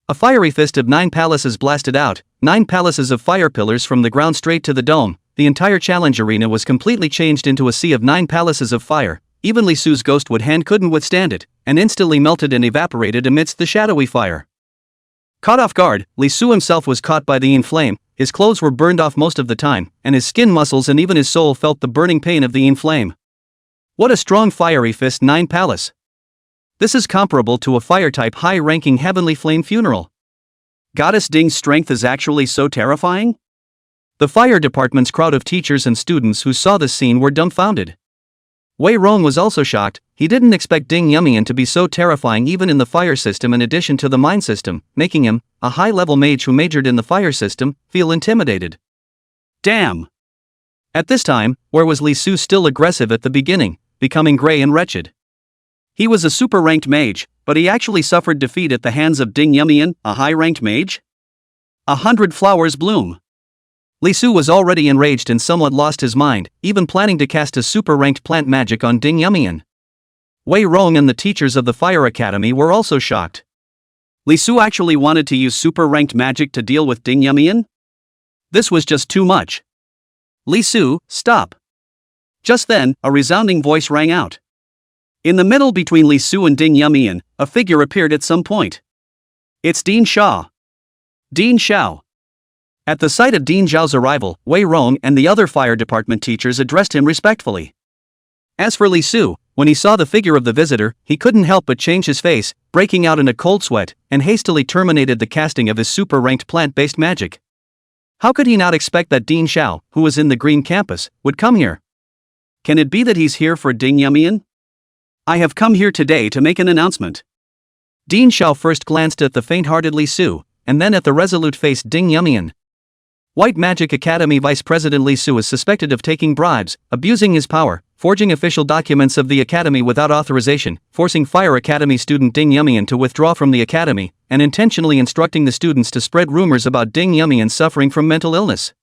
A fiery fist of 9 palaces blasted out, 9 palaces of fire pillars from the ground straight to the dome. The entire challenge arena was completely changed into a sea of 9 palaces of fire. Even Li Su's ghostwood hand couldn't withstand it, and instantly melted and evaporated amidst the shadowy fire. Caught off guard, Li Su himself was caught by the flame. His clothes were burned off most of the time, and his skin muscles and even his soul felt the burning pain of the flame. What a strong fiery fist 9 palace! This is comparable to a fire-type high-ranking heavenly flame funeral. Goddess Ding's strength is actually so terrifying? The fire department's crowd of teachers and students who saw this scene were dumbfounded. Wei Rong was also shocked. He didn't expect Ding Yumian to be so terrifying even in the fire system in addition to the mine system, making him, a high-level mage who majored in the fire system, feel intimidated. Damn! At this time, where was Li Su still aggressive at the beginning, becoming gray and wretched? He was a super-ranked mage, but he actually suffered defeat at the hands of Ding Yumian, a high-ranked mage? 100 flowers bloom. Li Su was already enraged and somewhat lost his mind, even planning to cast a super-ranked plant magic on Ding Yumian. Wei Rong and the teachers of the Fire Academy were also shocked. Li Su actually wanted to use super-ranked magic to deal with Ding Yumian? This was just too much. Li Su, stop! Just then, a resounding voice rang out. In the middle between Li Su and Ding Yumian, a figure appeared at some point. It's Dean Xiao. Dean Xiao. At the sight of Dean Xiao's arrival, Wei Rong and the other fire department teachers addressed him respectfully. As for Li Su, when he saw the figure of the visitor, he couldn't help but change his face, breaking out in a cold sweat, and hastily terminated the casting of his super-ranked plant-based magic. How could he not expect that Dean Xiao, who was in the Green Campus, would come here? Can it be that he's here for Ding Yumian? I have come here today to make an announcement. Dean Xiao first glanced at the faint-hearted Li Su, and then at the resolute-faced Ding Yumian. White Magic Academy Vice President Li Su is suspected of taking bribes, abusing his power, forging official documents of the academy without authorization, forcing Fire Academy student Ding Yumian to withdraw from the academy, and intentionally instructing the students to spread rumors about Ding Yumian suffering from mental illness.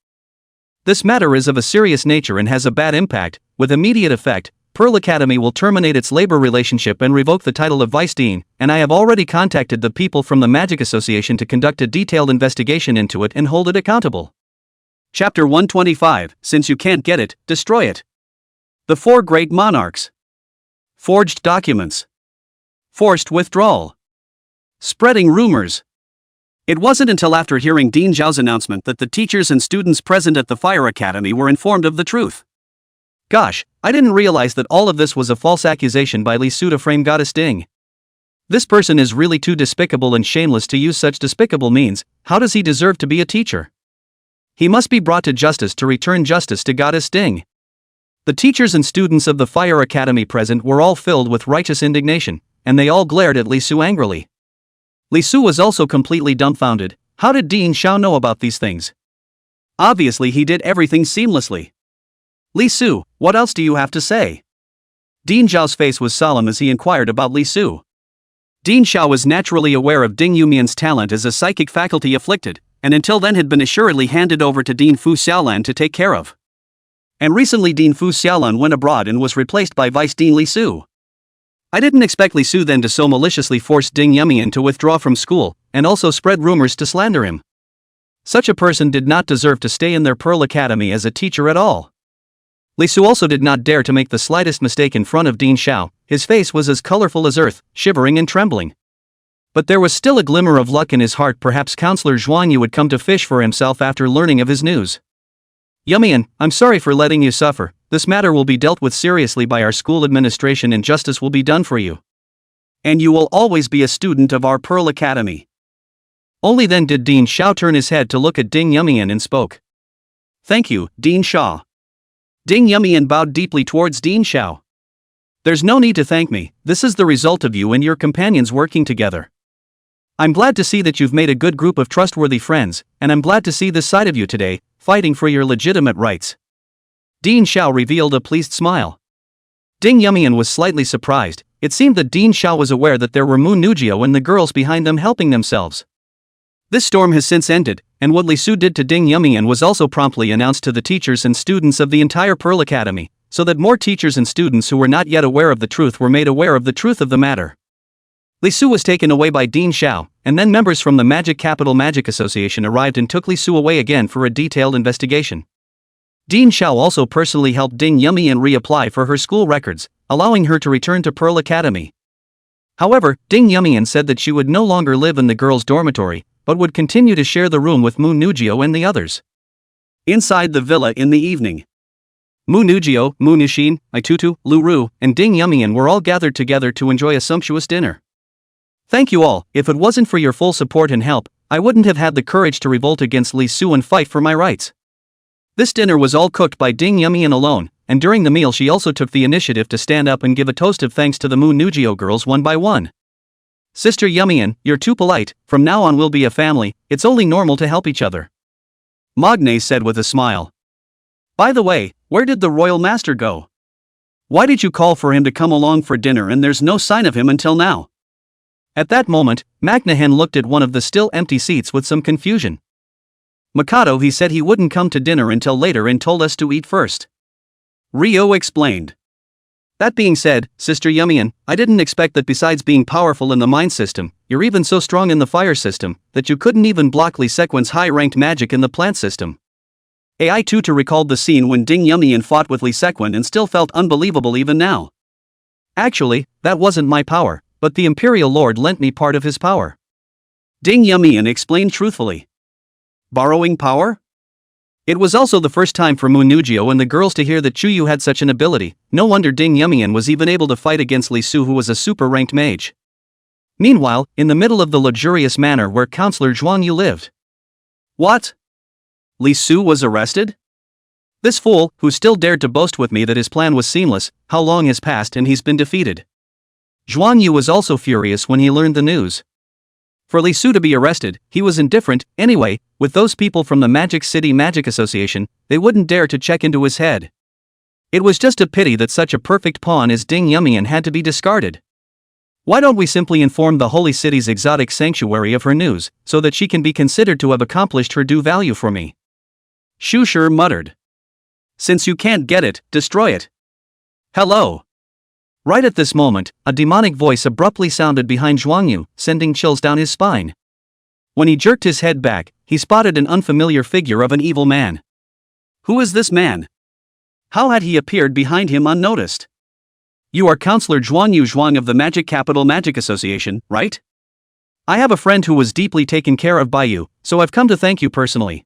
This matter is of a serious nature and has a bad impact. With immediate effect, Pearl Academy will terminate its labor relationship and revoke the title of Vice Dean, and I have already contacted the people from the Magic Association to conduct a detailed investigation into it and hold it accountable. Chapter 125, Since you can't get it, destroy it. The 4 Great Monarchs. Forged documents. Forced withdrawal. Spreading rumors. It wasn't until after hearing Dean Xiao's announcement that the teachers and students present at the Fire Academy were informed of the truth. Gosh, I didn't realize that all of this was a false accusation by Li Su to frame Goddess Ding. This person is really too despicable and shameless to use such despicable means. How does he deserve to be a teacher? He must be brought to justice to return justice to Goddess Ding. The teachers and students of the Fire Academy present were all filled with righteous indignation, and they all glared at Li Su angrily. Li Su was also completely dumbfounded. How did Dean Xiao know about these things? Obviously he did everything seamlessly. Li Su, what else do you have to say? Dean Xiao's face was solemn as he inquired about Li Su. Dean Xiao was naturally aware of Ding Yumian's talent as a psychic faculty afflicted, and until then had been assuredly handed over to Dean Fu Xiaolan to take care of. And recently Dean Fu Xiaolan went abroad and was replaced by Vice Dean Li Su. I didn't expect Li Su then to so maliciously force Ding Yumian to withdraw from school, and also spread rumors to slander him. Such a person did not deserve to stay in their Pearl Academy as a teacher at all. Li Su also did not dare to make the slightest mistake in front of Dean Xiao. His face was as colorful as earth, shivering and trembling. But there was still a glimmer of luck in his heart. Perhaps Counselor Zhuangyu would come to fish for himself after learning of his news. Yumian, I'm sorry for letting you suffer. This matter will be dealt with seriously by our school administration and justice will be done for you. And you will always be a student of our Pearl Academy. Only then did Dean Xiao turn his head to look at Ding Yumian and spoke. Thank you, Dean Xiao. Ding Yumian bowed deeply towards Dean Xiao. There's no need to thank me. This is the result of you and your companions working together. I'm glad to see that you've made a good group of trustworthy friends, and I'm glad to see this side of you today, fighting for your legitimate rights. Dean Xiao revealed a pleased smile. Ding Yumian was slightly surprised. It seemed that Dean Xiao was aware that there were Moon Nujio and the girls behind them helping themselves. This storm has since ended, and what Li Su did to Ding Yumian was also promptly announced to the teachers and students of the entire Pearl Academy. so that more teachers and students who were not yet aware of the truth were made aware of the truth of the matter. Li Su was taken away by Dean Zhao, and then members from the Magic Capital Magic Association arrived and took Li Su away again for a detailed investigation. Dean Zhao also personally helped Ding Yumian reapply for her school records, allowing her to return to Pearl Academy. However, Ding Yumian said that she would no longer live in the girls' dormitory, but would continue to share the room with Mu Nugio and the others. Inside the villa in the evening, Mu Nugio, Mu Nushin, Itutu, Lu Ru, and Ding Yumian were all gathered together to enjoy a sumptuous dinner. Thank you all. If it wasn't for your full support and help, I wouldn't have had the courage to revolt against Li Su and fight for my rights. This dinner was all cooked by Ding Yumian alone, and during the meal she also took the initiative to stand up and give a toast of thanks to the Mu Nugio girls one by one. Sister Yumian, you're too polite, from now on we'll be a family, it's only normal to help each other. Magne said with a smile. By the way, where did the royal master go? Why did you call for him to come along for dinner and there's no sign of him until now? At that moment, Magnahen looked at one of the still empty seats with some confusion. Mikado, he said he wouldn't come to dinner until later and told us to eat first. Ryo explained. That being said, Sister Yumian, I didn't expect that besides being powerful in the mind system, you're even so strong in the fire system, that you couldn't even block Li Sequen's high-ranked magic in the plant system. AI Tutor recalled the scene when Ding Yumian fought with Li Sequen and still felt unbelievable even now. Actually, that wasn't my power, but the Imperial Lord lent me part of his power. Ding Yumian explained truthfully. Borrowing power? It was also the first time for Mu Nugio and the girls to hear that Chuyu had such an ability. No wonder Ding Yumian was even able to fight against Li Su, who was a super-ranked mage. Meanwhile, in the middle of the luxurious manor where Counselor Zhuang Yu lived. What? Li Su was arrested? This fool, who still dared to boast with me that his plan was seamless, how long has passed and he's been defeated? Zhuang Yu was also furious when he learned the news. For Li Su to be arrested, he was indifferent. Anyway, with those people from the Magic City Magic Association, they wouldn't dare to check into his head. It was just a pity that such a perfect pawn as Ding Yumian had to be discarded. Why don't we simply inform the Holy City's exotic sanctuary of her news, so that she can be considered to have accomplished her due value for me? Shu Shi muttered. Since you can't get it, destroy it. Hello. Right at this moment, a demonic voice abruptly sounded behind Zhuang Yu, sending chills down his spine. When he jerked his head back, he spotted an unfamiliar figure of an evil man. Who is this man? How had he appeared behind him unnoticed? You are Counselor Zhuang Yu Zhuang of the Magic Capital Magic Association, right? I have a friend who was deeply taken care of by you, so I've come to thank you personally.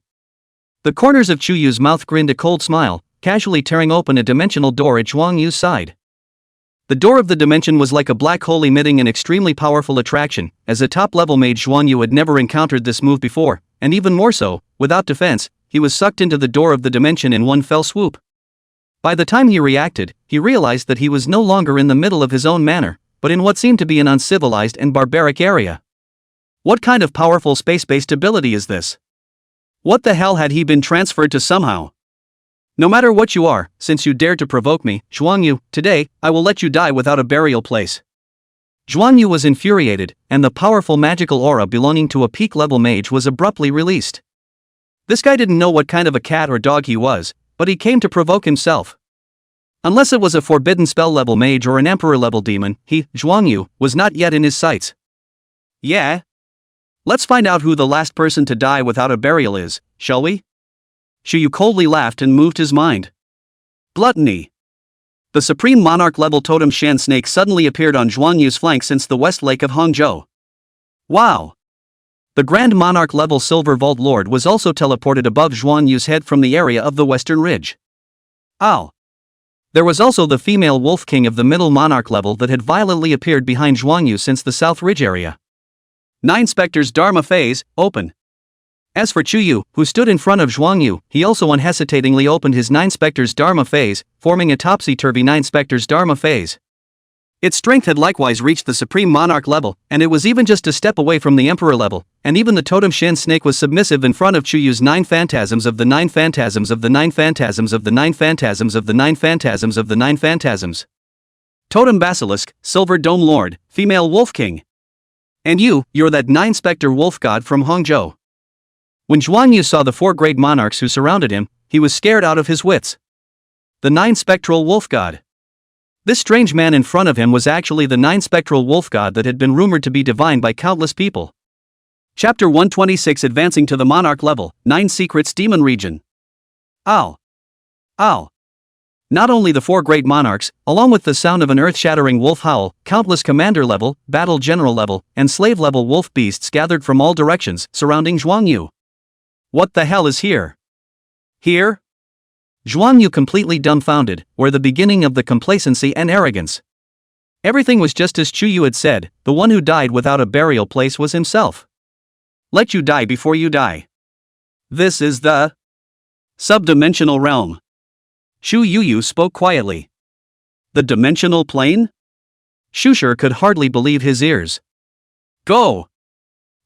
The corners of Chuyu's mouth grinned a cold smile, casually tearing open a dimensional door at Zhuang Yu's side. The door of the dimension was like a black hole emitting an extremely powerful attraction. As a top-level mage, Zhuang Yu had never encountered this move before, and even more so, without defense, he was sucked into the door of the dimension in one fell swoop. By the time he reacted, he realized that he was no longer in the middle of his own manor, but in what seemed to be an uncivilized and barbaric area. What kind of powerful space-based ability is this? What the hell had he been transferred to somehow? No matter what you are, since you dared to provoke me, Zhuang Yu, today, I will let you die without a burial place. Zhuang Yu was infuriated, and the powerful magical aura belonging to a peak-level mage was abruptly released. This guy didn't know what kind of a cat or dog he was, but he came to provoke himself. Unless it was a forbidden spell-level mage or an emperor-level demon, he, Zhuang Yu, was not yet in his sights. Yeah? Let's find out who the last person to die without a burial is, shall we? Shu Yu coldly laughed and moved his mind. Gluttony. The Supreme Monarch-level Totem Shan Snake suddenly appeared on Zhuang Yu's flank since the West Lake of Hangzhou. Wow! The Grand Monarch-level Silver Vault Lord was also teleported above Zhuang Yu's head from the area of the Western Ridge. Ow! There was also the female Wolf King of the Middle Monarch level that had violently appeared behind Zhuang Yu since the South Ridge area. 9 Spectres Dharma Phase, open. As for Chuyu, who stood in front of Zhuang Yu, he also unhesitatingly opened his 9 Spectres Dharma Phase, forming a topsy-turvy 9 Spectres Dharma Phase. Its strength had likewise reached the Supreme Monarch level, and it was even just a step away from the Emperor level, and even the Totem Shen Snake was submissive in front of Chuyu's 9 Phantasms of the 9 Phantasms of the 9 Phantasms of the 9 Phantasms of the 9 Phantasms of the 9 Phantasms. Totem Basilisk, Silver Dome Lord, Female Wolf King. And you're that 9 Spectre Wolf God from Hangzhou. When Zhuang Yu saw the 4 great monarchs who surrounded him, he was scared out of his wits. The nine-spectral wolf god. This strange man in front of him was actually the nine-spectral wolf god that had been rumored to be divine by countless people. Chapter 126, Advancing to the Monarch Level, 9 Secrets Demon Region. Ow. Ow. Not only the 4 great monarchs, along with the sound of an earth-shattering wolf howl, countless commander-level, battle general-level, and slave-level wolf beasts gathered from all directions, surrounding Zhuang Yu. What the hell is here? Here? Zhuang Yu completely dumbfounded, were the beginning of the complacency and arrogance. Everything was just as Chu Yu had said, the one who died without a burial place was himself. Let you die before you die. This is the subdimensional realm. Chu Yu spoke quietly. The dimensional plane? Shushur could hardly believe his ears. Go!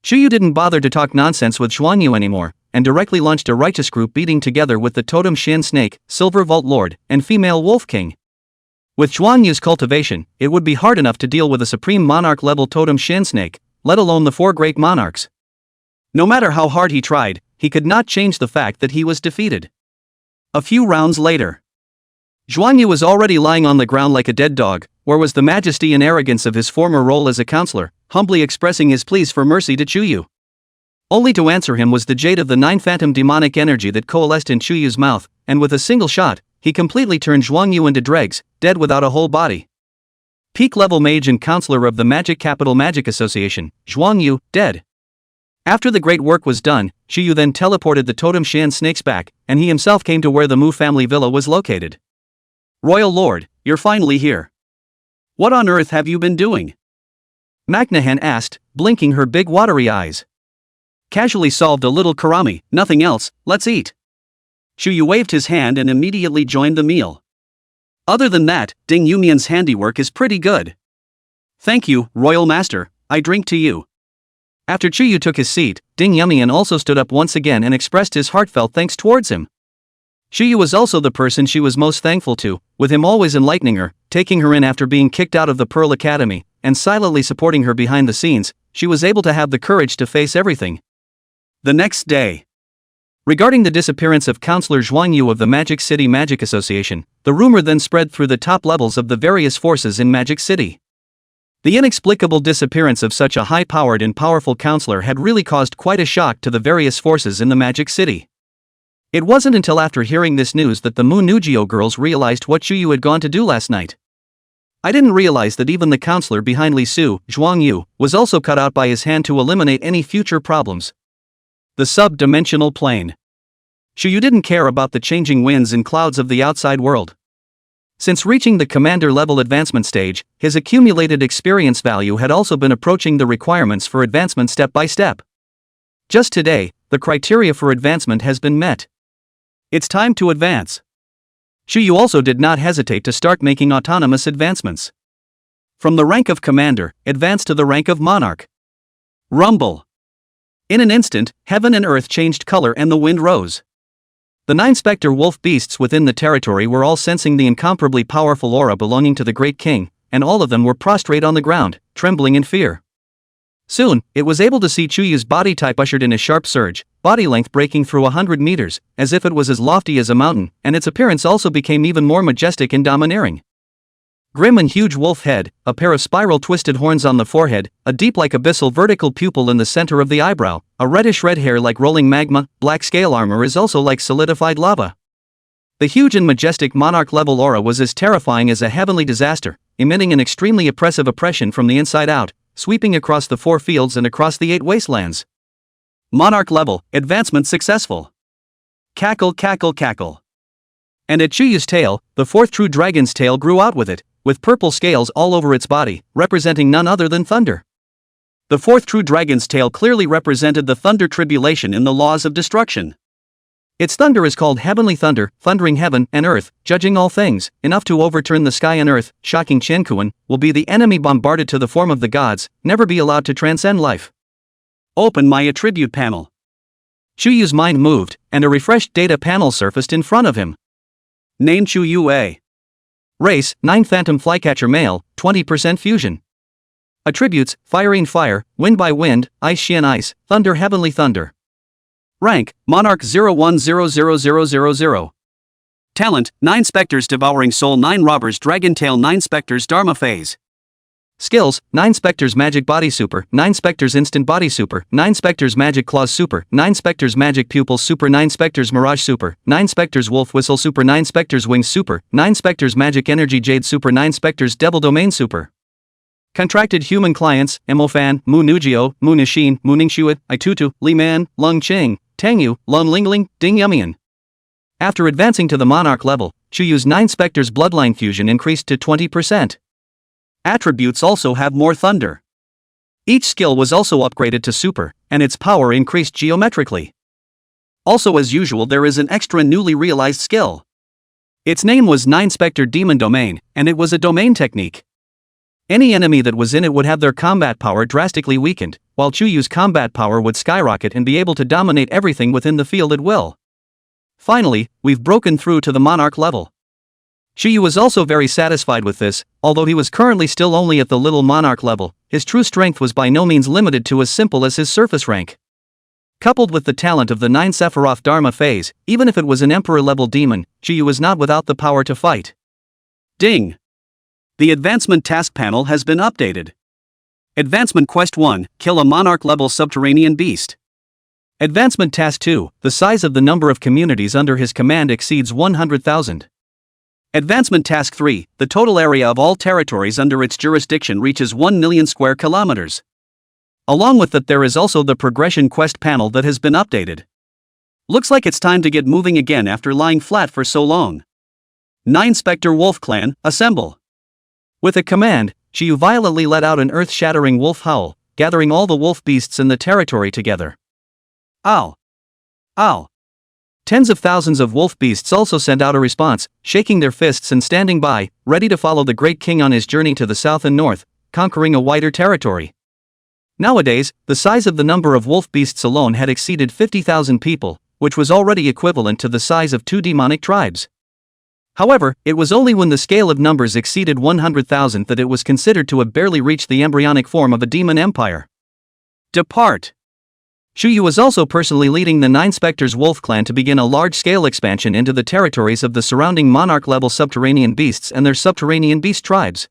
Chu Yu didn't bother to talk nonsense with Zhuang Yu anymore, and directly launched a righteous group beating together with the Totem Shin Snake, Silver Vault Lord, and Female Wolf King. With Zhuang Yu's cultivation, it would be hard enough to deal with a Supreme Monarch-level Totem Shin Snake, let alone the 4 great monarchs. No matter how hard he tried, he could not change the fact that he was defeated. A few rounds later, Zhuang Yu was already lying on the ground like a dead dog, where was the majesty and arrogance of his former role as a counselor, humbly expressing his pleas for mercy to Chu Yu. Only to answer him was the jade of the 9 phantom demonic energy that coalesced in Chu Yu's mouth, and with a single shot, he completely turned Zhuang Yu into dregs, dead without a whole body. Peak-level mage and counselor of the Magic Capital Magic Association, Zhuang Yu, dead. After the great work was done, Chu Yu then teleported the Totem Shan snakes back, and he himself came to where the Mu family villa was located. Royal Lord, you're finally here. What on earth have you been doing? Magnahan asked, blinking her big watery eyes. Casually solved a little karami, nothing else, let's eat. Chu Yu waved his hand and immediately joined the meal. Other than that, Ding Yumian's handiwork is pretty good. Thank you, Royal Master, I drink to you. After Chu Yu took his seat, Ding Yumian also stood up once again and expressed his heartfelt thanks towards him. Chu Yu was also the person she was most thankful to, with him always enlightening her, taking her in after being kicked out of the Pearl Academy, and silently supporting her behind the scenes. She was able to have the courage to face everything. The next day. Regarding the disappearance of Counselor Zhuang Yu of the Magic City Magic Association, the rumor then spread through the top levels of the various forces in Magic City. The inexplicable disappearance of such a high-powered and powerful counselor had really caused quite a shock to the various forces in the Magic City. It wasn't until after hearing this news that the Mu Nugio girls realized what Chu Yu had gone to do last night. I didn't realize that even the counselor behind Li Su, Zhuang Yu, was also cut out by his hand to eliminate any future problems. The sub-dimensional plane. Chu Yu didn't care about the changing winds and clouds of the outside world. Since reaching the commander-level advancement stage, his accumulated experience value had also been approaching the requirements for advancement step by step. Just today, the criteria for advancement has been met. It's time to advance. Chu Yu also did not hesitate to start making autonomous advancements. From the rank of commander, advance to the rank of monarch. Rumble. In an instant, heaven and earth changed color and the wind rose. The 9 specter wolf beasts within the territory were all sensing the incomparably powerful aura belonging to the great king, and all of them were prostrate on the ground, trembling in fear. Soon, it was able to see Chu Yu's body type ushered in a sharp surge, body length breaking through 100 meters, as if it was as lofty as a mountain, and its appearance also became even more majestic and domineering. Grim and huge wolf head, a pair of spiral twisted horns on the forehead, a deep like abyssal vertical pupil in the center of the eyebrow, a reddish red hair like rolling magma, black scale armor is also like solidified lava. The huge and majestic monarch-level aura was as terrifying as a heavenly disaster, emitting an extremely oppressive oppression from the inside out, sweeping across the 4 fields and across the 8 wastelands. Monarch level, advancement successful. Cackle cackle cackle. And at Chu Yu's tail, the 4th true dragon's tail grew out with it, with purple scales all over its body, representing none other than thunder. The 4th true dragon's tail clearly represented the thunder tribulation in the laws of destruction. Its thunder is called heavenly thunder, thundering heaven and earth, judging all things, enough to overturn the sky and earth, shocking Qiankuan, will be the enemy bombarded to the form of the gods, never be allowed to transcend life. Open my attribute panel. Chu Yu's mind moved, and a refreshed data panel surfaced in front of him. Name Chu Yu A. Race, 9 Phantom Flycatcher Male, 20% Fusion. Attributes, Fiery Fire, Wind by Wind, Ice Xian Ice, Thunder Heavenly Thunder. Rank, Monarch 01000000. Talent, 9 Spectres Devouring Soul 9 Robbers Dragon Tail 9 Spectres Dharma Phase. Skills, 9 Spectres Magic Body Super, 9 Spectres Instant Body Super, 9 Spectres Magic Claws Super, 9 Spectres Magic Pupils Super, 9 Spectres Mirage Super, 9 Spectres Wolf Whistle Super, 9 Spectres Wings Super, 9 Spectres Magic Energy Jade Super, 9 Spectres Devil Domain Super. Contracted human clients, Emofan, Mu Nugio, Mu Nishin, Mu Ningshuat, Itutu, Li Man, Lung Ching, Tangyu, Lun Lingling, Ding Yumian. After advancing to the Monarch level, Chuyu's 9 Spectres Bloodline Fusion increased to 20%. Attributes also have more thunder. Each skill was also upgraded to super, and its power increased geometrically. Also, as usual, there is an extra newly realized skill. Its name was 9 Spectre Demon Domain, and it was a domain technique. Any enemy that was in it would have their combat power drastically weakened, while Chuyu's combat power would skyrocket and be able to dominate everything within the field at will. Finally, we've broken through to the Monarch level. Chuyu was also very satisfied with this. Although he was currently still only at the little Monarch level, his true strength was by no means limited to as simple as his surface rank. Coupled with the talent of the 9 Sephiroth Dharma phase, even if it was an Emperor-level demon, Chuyu was not without the power to fight. Ding! The Advancement Task Panel has been updated. Advancement Quest 1, Kill a Monarch-level Subterranean Beast. Advancement Task 2, the size of the number of communities under his command exceeds 100,000. Advancement Task 3, the total area of all territories under its jurisdiction reaches 1 million square kilometers. Along with that, there is also the Progression Quest panel that has been updated. Looks like it's time to get moving again after lying flat for so long. 9 Spectre Wolf Clan, assemble! With a command, Chuyu violently let out an earth-shattering wolf howl, gathering all the wolf beasts in the territory together. Ow! Ow! Tens of thousands of wolf beasts also sent out a response, shaking their fists and standing by, ready to follow the Great King on his journey to the south and north, conquering a wider territory. Nowadays, the size of the number of wolf beasts alone had exceeded 50,000 people, which was already equivalent to the size of 2 demonic tribes. However, it was only when the scale of numbers exceeded 100,000 that it was considered to have barely reached the embryonic form of a demon empire. Depart! Chuyu was also personally leading the 9 Spectres Wolf Clan to begin a large-scale expansion into the territories of the surrounding Monarch-level subterranean beasts and their subterranean beast tribes.